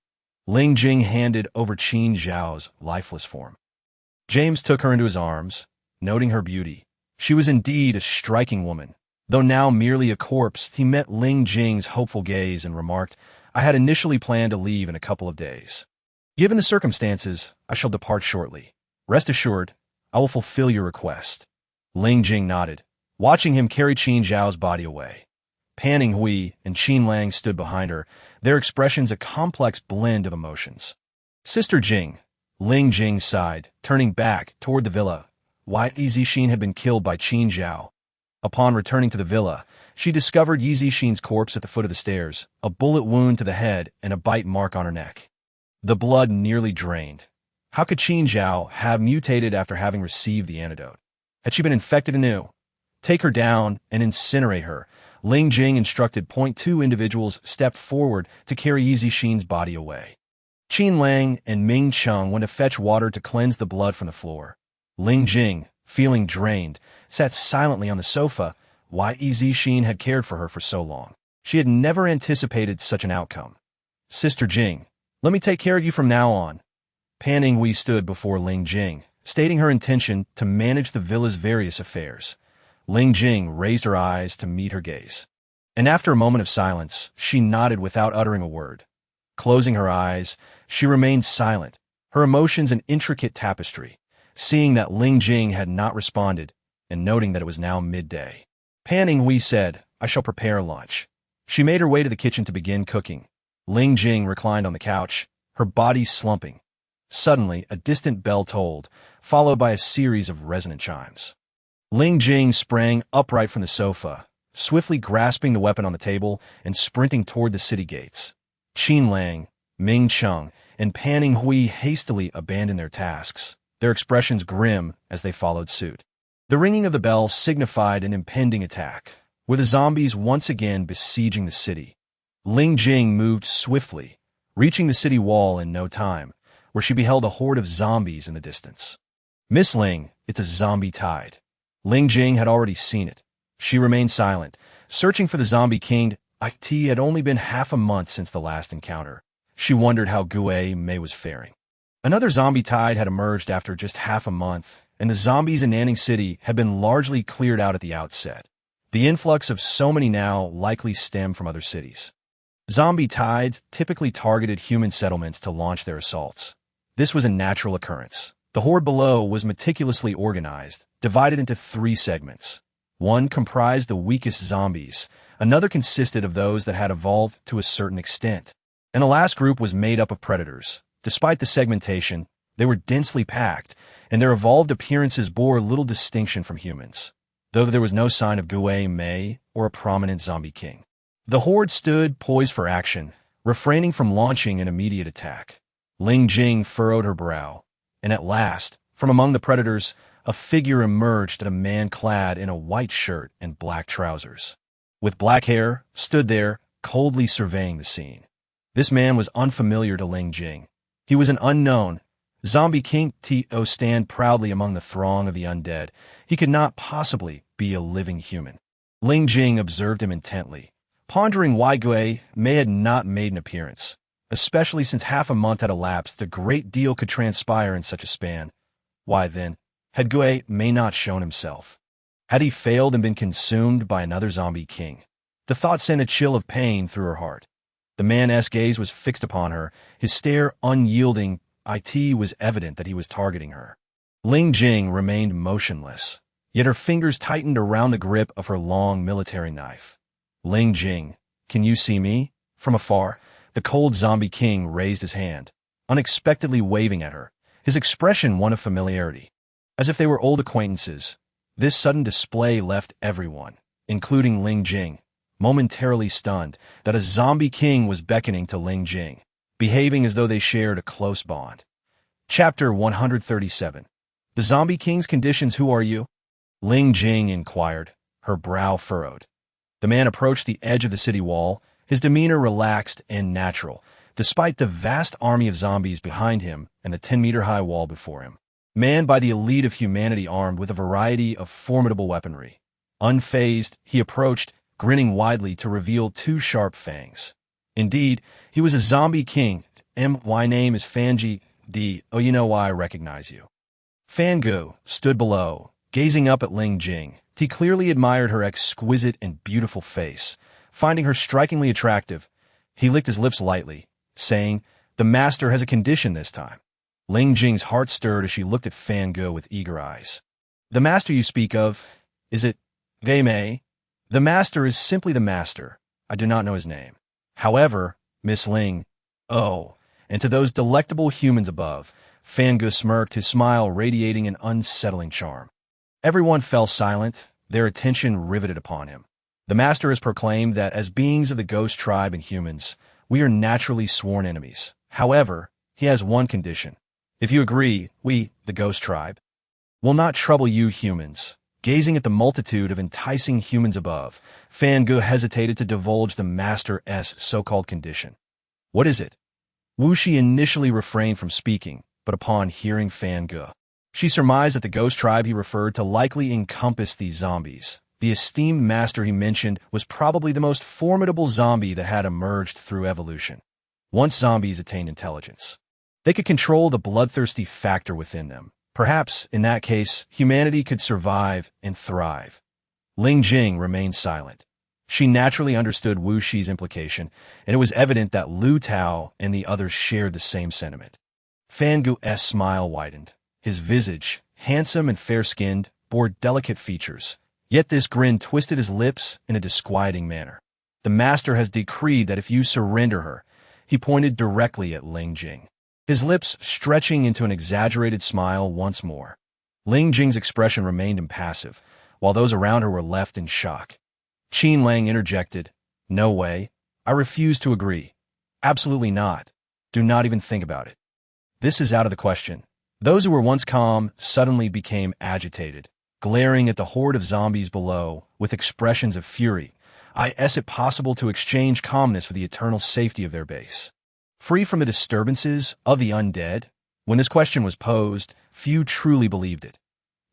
Ling Jing handed over Qin Zhao's lifeless form. James took her into his arms, noting her beauty. She was indeed a striking woman. Though now merely a corpse, he met Ling Jing's hopeful gaze and remarked, "I had initially planned to leave in a couple of days. Given the circumstances, I shall depart shortly. Rest assured, I will fulfill your request." Ling Jing nodded, watching him carry Qin Zhao's body away. Pan Yinghui and Qin Lang stood behind her, their expressions a complex blend of emotions. "Sister Jing," Ling Jing sighed, turning back toward the villa. Yi Zixin had been killed by Qin Zhao. Upon returning to the villa, she discovered Yi Zixin's corpse at the foot of the stairs, a bullet wound to the head and a bite mark on her neck. The blood nearly drained. How could Qin Zhao have mutated after having received the antidote? Had she been infected anew? "Take her down and incinerate her." Ling Jing instructed. 2 individuals stepped forward to carry Yi Zixin's body away. Qin Lang and Ming Cheng went to fetch water to cleanse the blood from the floor. Ling Jing, feeling drained, sat silently on the sofa. Yi Zixin had cared for her for so long. She had never anticipated such an outcome. "Sister Jing, let me take care of you from now on." Pan Yinghui stood before Ling Jing, stating her intention to manage the villa's various affairs. Ling Jing raised her eyes to meet her gaze, and after a moment of silence, she nodded without uttering a word. Closing her eyes, she remained silent, her emotions an intricate tapestry, seeing that Ling Jing had not responded and noting that it was now midday. Panning Hui said, "I shall prepare lunch." She made her way to the kitchen to begin cooking. Ling Jing reclined on the couch, her body slumping. Suddenly, a distant bell tolled, followed by a series of resonant chimes. Ling Jing sprang upright from the sofa, swiftly grasping the weapon on the table and sprinting toward the city gates. Qin Lang, Ming Cheng, and Panning Hui hastily abandoned their tasks, their expressions grim as they followed suit. The ringing of the bell signified an impending attack, with the zombies once again besieging the city. Ling Jing moved swiftly, reaching the city wall in no time, where she beheld a horde of zombies in the distance. "Miss Ling, it's a zombie tide." Ling Jing had already seen it. She remained silent, searching for the zombie king. It had only been half a month since the last encounter. She wondered how Gue Mei was faring. Another zombie tide had emerged after just half a month, and the zombies in Nanning City had been largely cleared out at the outset. The influx of so many now likely stemmed from other cities. Zombie tides typically targeted human settlements to launch their assaults. This was a natural occurrence. The horde below was meticulously organized, divided into 3 segments. One comprised the weakest zombies, another consisted of those that had evolved to a certain extent, and the last group was made up of predators. Despite the segmentation, they were densely packed, and their evolved appearances bore little distinction from humans, though there was no sign of Gue Mei or a prominent zombie king. The horde stood poised for action, refraining from launching an immediate attack. Ling Jing furrowed her brow, and at last, from among the predators, a figure emerged, a man clad in a white shirt and black trousers. With black hair, stood there, coldly surveying the scene. This man was unfamiliar to Ling Jing. He was an unknown zombie king. To stand proudly among the throng of the undead, he could not possibly be a living human. Ling Jing observed him intently, pondering why Gue Mei had not made an appearance. Especially since half a month had elapsed, a great deal could transpire in such a span. Why then, had Gue Mei not shown himself? Had he failed and been consumed by another zombie king? The thought sent a chill of pain through her heart. The man's gaze was fixed upon her, his stare unyielding. It was evident that he was targeting her. Ling Jing remained motionless, yet her fingers tightened around the grip of her long military knife. "Ling Jing, can you see me?" From afar, the cold zombie king raised his hand, unexpectedly waving at her, his expression one of familiarity. As if they were old acquaintances, this sudden display left everyone, including Ling Jing, momentarily stunned that a zombie king was beckoning to Ling Jing, behaving as though they shared a close bond. Chapter 137. The Zombie King's Conditions. "Who are you?" Ling Jing inquired, her brow furrowed. The man approached the edge of the city wall, his demeanor relaxed and natural, despite the vast army of zombies behind him and the 10-meter-high wall before him. Manned by the elite of humanity armed with a variety of formidable weaponry. Unfazed, he approached, grinning widely to reveal 2 sharp fangs. Indeed, he was a zombie king. "My name is Fanji D. Oh, you know why I recognize you." Fangu stood below, gazing up at Ling Jing. He clearly admired her exquisite and beautiful face. Finding her strikingly attractive, he licked his lips lightly, saying, "The master has a condition this time." Ling Jing's heart stirred as she looked at Fangu with eager eyes. "The master you speak of, is it Gue Mei?" "The master is simply the master. I do not know his name. However, Miss Ling, oh," and to those delectable humans above, Fangu smirked, his smile radiating an unsettling charm. Everyone fell silent, their attention riveted upon him. "The master has proclaimed that as beings of the ghost tribe and humans, we are naturally sworn enemies. However, he has one condition. If you agree, we, the ghost tribe, will not trouble you humans." Gazing at the multitude of enticing humans above, Fangu hesitated to divulge the master's so-called condition. "What is it?" Wuxi initially refrained from speaking, but upon hearing Fangu, she surmised that the ghost tribe he referred to likely encompassed these zombies. The esteemed master he mentioned was probably the most formidable zombie that had emerged through evolution. Once zombies attained intelligence, they could control the bloodthirsty factor within them. Perhaps, in that case, humanity could survive and thrive. Ling Jing remained silent. She naturally understood Wu Shi's implication, and it was evident that Lu Tao and the others shared the same sentiment. Fan Gu's smile widened. His visage, handsome and fair-skinned, bore delicate features. Yet this grin twisted his lips in a disquieting manner. The master has decreed that if you surrender her, he pointed directly at Ling Jing, his lips stretching into an exaggerated smile once more. Ling Jing's expression remained impassive, while those around her were left in shock. Qin Lang interjected, "No way. I refuse to agree. Absolutely not. Do not even think about it. This is out of the question." Those who were once calm suddenly became agitated, glaring at the horde of zombies below with expressions of fury. Is it possible to exchange calmness for the eternal safety of their base? Free from the disturbances of the undead? When this question was posed, few truly believed it.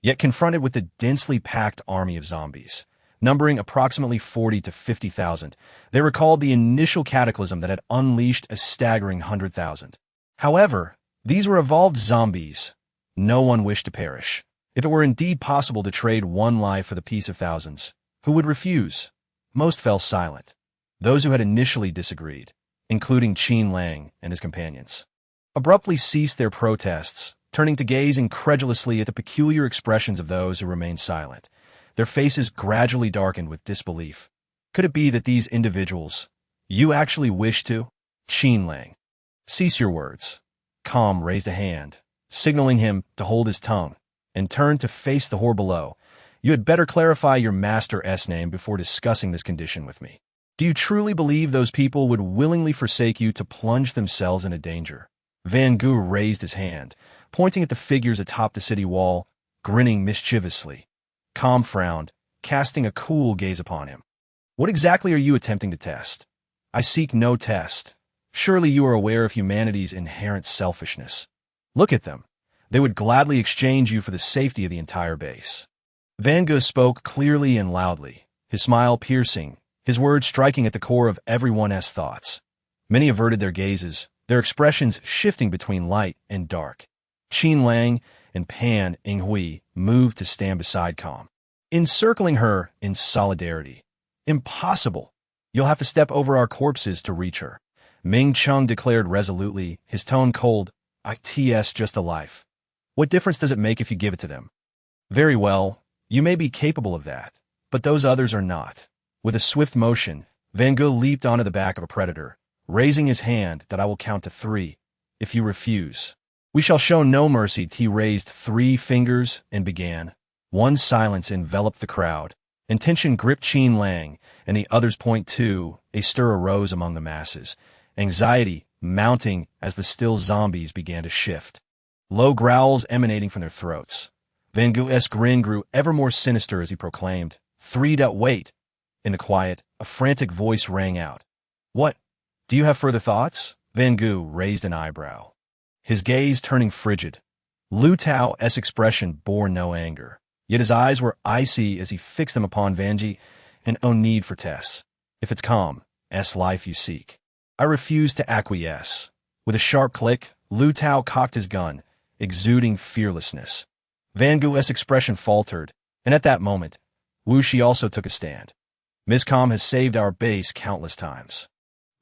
Yet confronted with the densely packed army of zombies, numbering approximately 40 to 50,000, they recalled the initial cataclysm that had unleashed a staggering 100,000. However, these were evolved zombies. No one wished to perish. If it were indeed possible to trade one life for the peace of thousands, who would refuse? Most fell silent. Those who had initially disagreed, including Qin Lang and his companions, abruptly ceased their protests, turning to gaze incredulously at the peculiar expressions of those who remained silent. Their faces gradually darkened with disbelief. Could it be that these individuals, you actually wish to? Qin Lang. Cease your words. Calm raised a hand, signaling him to hold his tongue, and turned to face the horde below. You had better clarify your master's name before discussing this condition with me. Do you truly believe those people would willingly forsake you to plunge themselves into danger? Van Gu raised his hand, pointing at the figures atop the city wall, grinning mischievously. Calm frowned, casting a cool gaze upon him. What exactly are you attempting to test? I seek no test. Surely you are aware of humanity's inherent selfishness. Look at them. They would gladly exchange you for the safety of the entire base. Van Gu spoke clearly and loudly, his smile piercing, his words striking at the core of everyone's thoughts. Many averted their gazes, their expressions shifting between light and dark. Qin Lang and Pan Yinghui moved to stand beside Calm, encircling her in solidarity. Impossible. You'll have to step over our corpses to reach her. Ming Chung declared resolutely, his tone cold. It's just a life. What difference does it make if you give it to them? Very well. You may be capable of that, but those others are not. With a swift motion, Van Gu leaped onto the back of a predator, raising his hand that I will count to 3. If you refuse, we shall show no mercy. He raised 3 fingers and began. One silence enveloped the crowd. Intention gripped Qin Lang, and the others point too. A stir arose among the masses, anxiety mounting as the still zombies began to shift. Low growls emanating from their throats. Van Gu's grin grew ever more sinister as he proclaimed, 3. Wait. In the quiet, a frantic voice rang out. What? Do you have further thoughts? Van Gu raised an eyebrow, his gaze turning frigid. Lu Tao's expression bore no anger, yet his eyes were icy as he fixed them upon Vanji, and no need for tests. If it's Calm's life you seek, I refuse to acquiesce. With a sharp click, Lu Tao cocked his gun, exuding fearlessness. Van Gu's expression faltered, and at that moment, Wu Shi also took a stand. Miss Calm has saved our base countless times.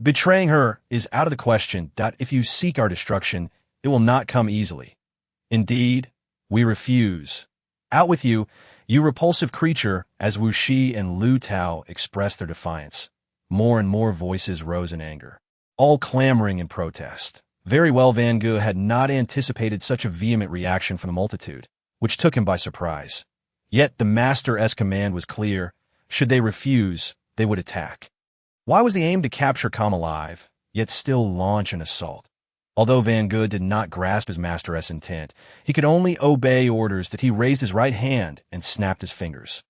Betraying her is out of the question. If you seek our destruction, it will not come easily. Indeed, we refuse. Out with you, you repulsive creature, as Wu Shi and Lu Tao expressed their defiance. More and more voices rose in anger, all clamoring in protest. Very well, Van Gu had not anticipated such a vehement reaction from the multitude, which took him by surprise. Yet the master's command was clear. Should they refuse, they would attack. Why was the aim to capture Calm alive, yet still launch an assault? Although Van Gu did not grasp his master's intent, he could only obey orders. That he raised his right hand and snapped his fingers.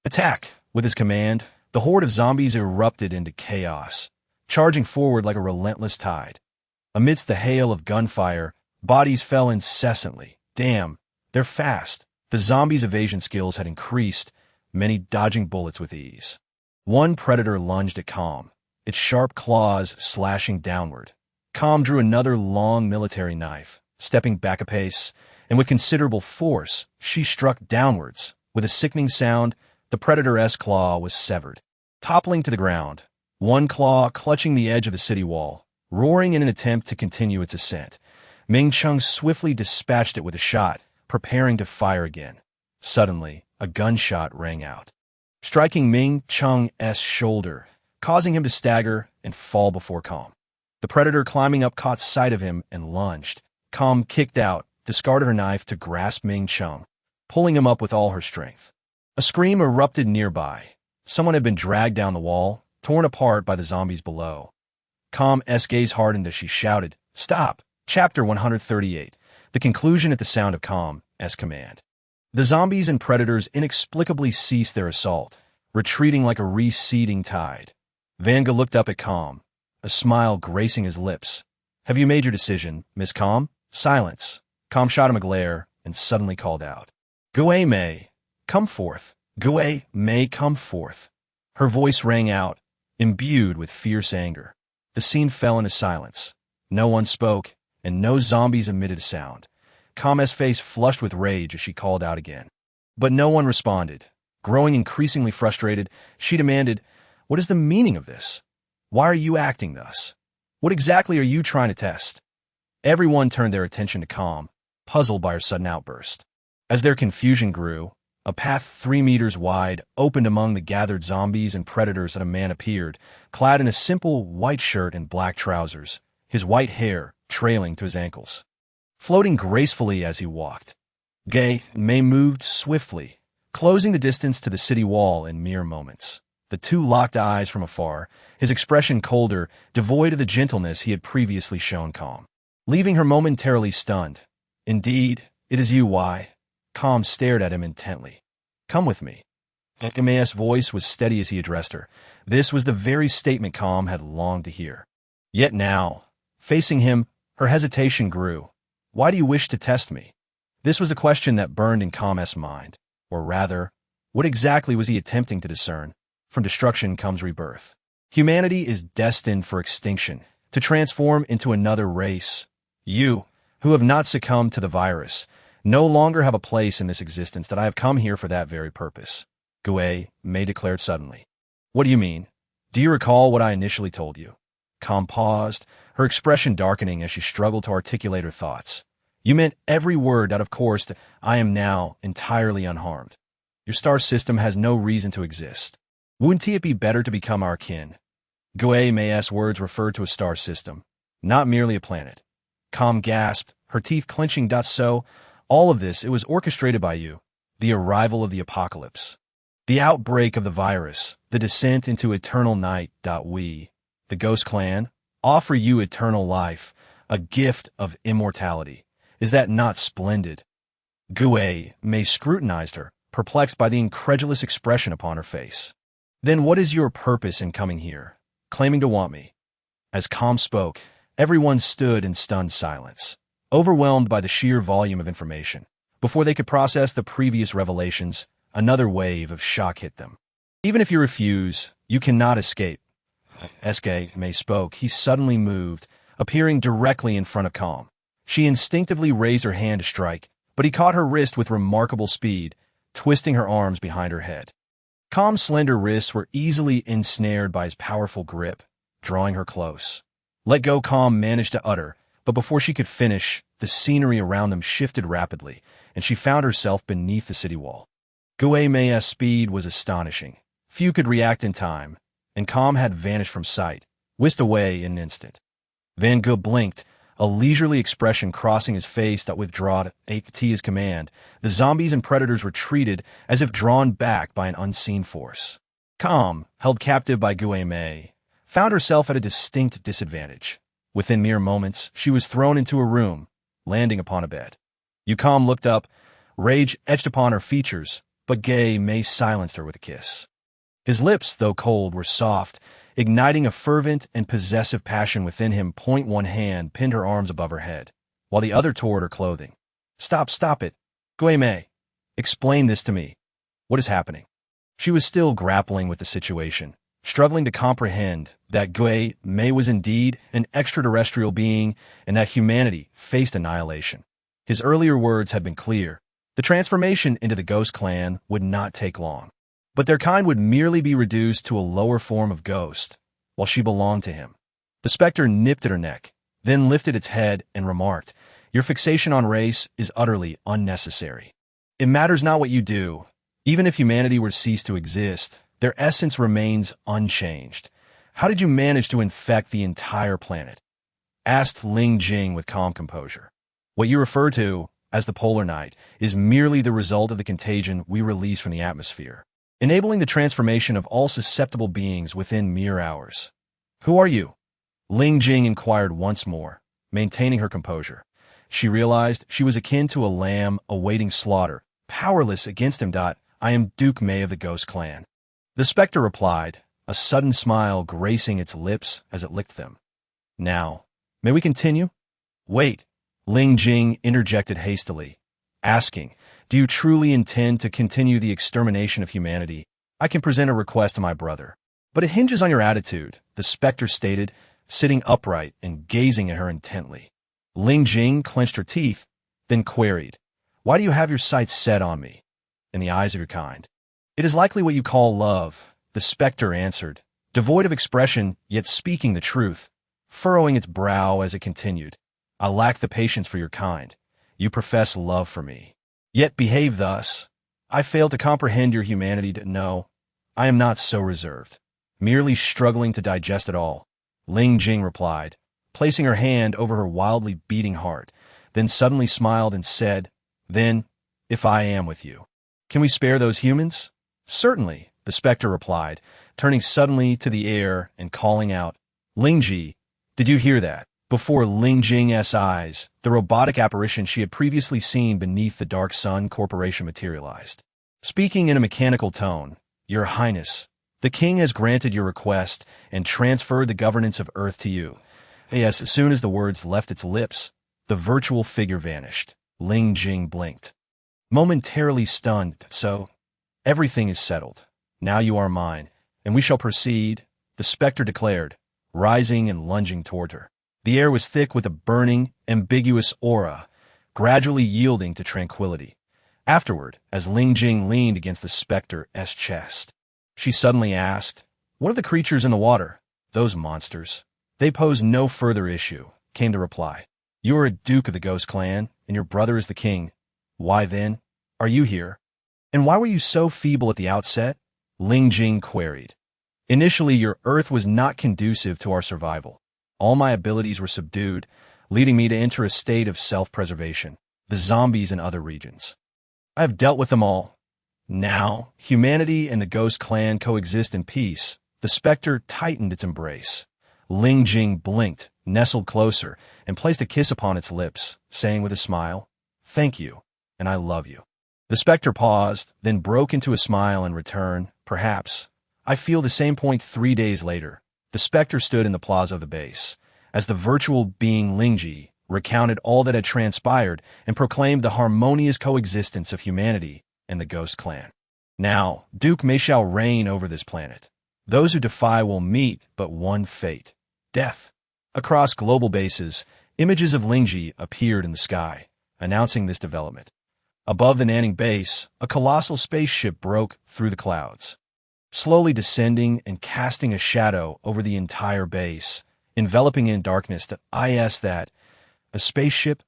Attack! With his command, the horde of zombies erupted into chaos, charging forward like a relentless tide. Amidst the hail of gunfire, bodies fell incessantly. Damn, they're fast. The zombies' evasion skills had increased, many dodging bullets with ease. One predator lunged at Calm, its sharp claws slashing downward. Calm drew another long military knife, stepping back a pace, and with considerable force, she struck downwards. With a sickening sound, the predator's claw was severed. toppling to the ground, one claw clutching the edge of the city wall, roaring in an attempt to continue its ascent. Ming Chung swiftly dispatched it with a shot, preparing to fire again. Suddenly, a gunshot rang out, striking Ming Chung's shoulder, causing him to stagger and fall before Calm. The predator climbing up caught sight of him and lunged. Calm kicked out, discarded her knife to grasp Ming Chung, pulling him up with all her strength. A scream erupted nearby. Someone had been dragged down the wall, torn apart by the zombies below. Calm's gaze hardened as she shouted, "Stop!" Chapter 138. The conclusion at the sound of Calm's command. The zombies and predators inexplicably ceased their assault, retreating like a receding tide. Vanga looked up at Calm, a smile gracing his lips. "Have you made your decision, Miss Calm?" Silence. Calm shot him a glare and suddenly called out, "Gue Mei, come forth. Gue Mei, come forth." Her voice rang out, imbued with fierce anger. The scene fell into silence. No one spoke, and no zombies emitted a sound. Calm's face flushed with rage as she called out again. But no one responded. Growing increasingly frustrated, she demanded, "What is the meaning of this? Why are you acting thus? What exactly are you trying to test?" Everyone turned their attention to Calm, puzzled by her sudden outburst. As their confusion grew, a path 3 meters wide opened among the gathered zombies and predators, and a man appeared, clad in a simple white shirt and black trousers, his white hair trailing to his ankles. Floating gracefully as he walked, Gue Mei moved swiftly, closing the distance to the city wall in mere moments. The two locked eyes from afar, his expression colder, devoid of the gentleness he had previously shown Calm, leaving her momentarily stunned. "Indeed, it is you, why?" Calm stared at him intently. "Come with me." Gue's voice was steady as he addressed her. This was the very statement Calm had longed to hear. Yet now, facing him, her hesitation grew. "Why do you wish to test me?" This was the question that burned in Calm's mind. Or rather, what exactly was he attempting to discern? From destruction comes rebirth. Humanity is destined for extinction, to transform into another race. You, who have not succumbed to the virus, no longer have a place in this existence that I have come here for that very purpose. Gue Mei declared suddenly. "What do you mean? Do you recall what I initially told you?" Calm paused, her expression darkening as she struggled to articulate her thoughts. "You meant every word that, of course, I am now entirely unharmed. Your star system has no reason to exist. Wouldn't it be better to become our kin?" Gue Mei's words referred to a star system, not merely a planet. Calm gasped, her teeth clenching. "So, all of this, it was orchestrated by you. The arrival of the apocalypse. The outbreak of the virus, the descent into eternal night. We, the Ghost Clan, offer you eternal life, a gift of immortality. Is that not splendid?" Gue Mei scrutinized her, perplexed by the incredulous expression upon her face. "Then what is your purpose in coming here, claiming to want me?" As Calm spoke, everyone stood in stunned silence, overwhelmed by the sheer volume of information. Before they could process the previous revelations, another wave of shock hit them. "Even if you refuse, you cannot escape." As Gue Mei spoke, he suddenly moved, appearing directly in front of Calm. She instinctively raised her hand to strike, but he caught her wrist with remarkable speed, twisting her arms behind her head. Calm's slender wrists were easily ensnared by his powerful grip, drawing her close. "Let go," Calm managed to utter, but before she could finish, the scenery around them shifted rapidly, and she found herself beneath the city wall. Gue Mei's speed was astonishing. Few could react in time, and Calm had vanished from sight, whisked away in an instant. Van Gogh blinked, a leisurely expression crossing his face that withdrew at his command. The zombies and predators retreated as if drawn back by an unseen force. Calm, held captive by Gue Mei, found herself at a distinct disadvantage. Within mere moments, she was thrown into a room, landing upon a bed. Calm looked up, rage etched upon her features, but Gue Mei silenced her with a kiss. His lips, though cold, were soft, igniting a fervent and possessive passion within him. One hand pinned her arms above her head, while the other tore at her clothing. Stop it. Gue Mei, explain this to me. What is happening?" She was still grappling with the situation, struggling to comprehend that Gue Mei was indeed an extraterrestrial being and that humanity faced annihilation. His earlier words had been clear. The transformation into the Ghost Clan would not take long. but their kind would merely be reduced to a lower form of ghost, while she belonged to him. The specter nipped at her neck, then lifted its head and remarked, "Your fixation on race is utterly unnecessary. It matters not what you do. Even if humanity were to cease to exist, their essence remains unchanged. How did you manage to infect the entire planet?" Asked Ling Jing with calm composure. "What you refer to as the polar night is merely the result of the contagion we release from the atmosphere, enabling the transformation of all susceptible beings within mere hours." "Who are you?" Ling Jing inquired once more, maintaining her composure. She realized she was akin to a lamb awaiting slaughter, powerless against him. "I am Duke May of the Ghost Clan." The specter replied, a sudden smile gracing its lips as it licked them. "Now, may we continue?" "Wait," Ling Jing interjected hastily, asking, "Do you truly intend to continue the extermination of humanity? I can present a request to my brother." "But it hinges on your attitude," the specter stated, sitting upright and gazing at her intently. Ling Jing clenched her teeth, then queried, "Why do you have your sights set on me, in the eyes of your kind?" "It is likely what you call love," the specter answered, devoid of expression, yet speaking the truth, furrowing its brow as it continued. "I lack the patience for your kind. You profess love for me, yet behave thus. I fail to comprehend your humanity. No, I am not so reserved, merely struggling to digest it all," Ling Jing replied, placing her hand over her wildly beating heart, then suddenly smiled and said, "Then, if I am with you, can we spare those humans?" "Certainly," the specter replied, turning suddenly to the air and calling out, "Lingji, did you hear that?" Before Ling Jing's eyes, the robotic apparition she had previously seen beneath the Dark Sun Corporation materialized. Speaking in a mechanical tone, "Your Highness, the king has granted your request and transferred the governance of Earth to you." Yes, as soon as the words left its lips, the virtual figure vanished. Ling Jing blinked, momentarily stunned. "So, everything is settled. Now you are mine, and we shall proceed," the specter declared, rising and lunging toward her. The air was thick with a burning, ambiguous aura, gradually yielding to tranquility. Afterward, as Ling Jing leaned against the specter's chest, she suddenly asked, "What of the creatures in the water? Those monsters?" "They pose no further issue," came the reply. "You are a duke of the Ghost Clan, and your brother is the king. Why, then, are you here? And why were you so feeble at the outset?" Ling Jing queried. "Initially, your Earth was not conducive to our survival. All my abilities were subdued, leading me to enter a state of self-preservation. The zombies in other regions, I have dealt with them all. Now, humanity and the Ghost Clan coexist in peace." The specter tightened its embrace. Ling Jing blinked, nestled closer, and placed a kiss upon its lips, saying with a smile, "Thank you, and I love you." The specter paused, then broke into a smile in return. "Perhaps I feel the same point 3 days later." The specter stood in the plaza of the base, as the virtual being Lingji recounted all that had transpired and proclaimed the harmonious coexistence of humanity and the Ghost Clan. "Now, Duke May shall reign over this planet. Those who defy will meet but one fate: death." Across global bases, images of Lingji appeared in the sky, announcing this development. Above the Nanning base, a colossal spaceship broke through the clouds, slowly descending and casting a shadow over the entire base, enveloping in darkness. That a spaceship?"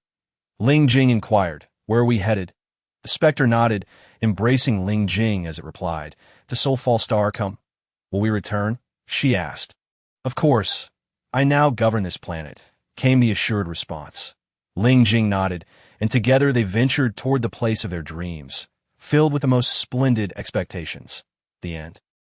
Ling Jing inquired, "Where are we headed?" The specter nodded, embracing Ling Jing as it replied, "To Soulfall Star. Come. Will we return?" she asked. "Of course. I now govern this planet," came the assured response. Ling Jing nodded, and together they ventured toward the place of their dreams, filled with the most splendid expectations. The end.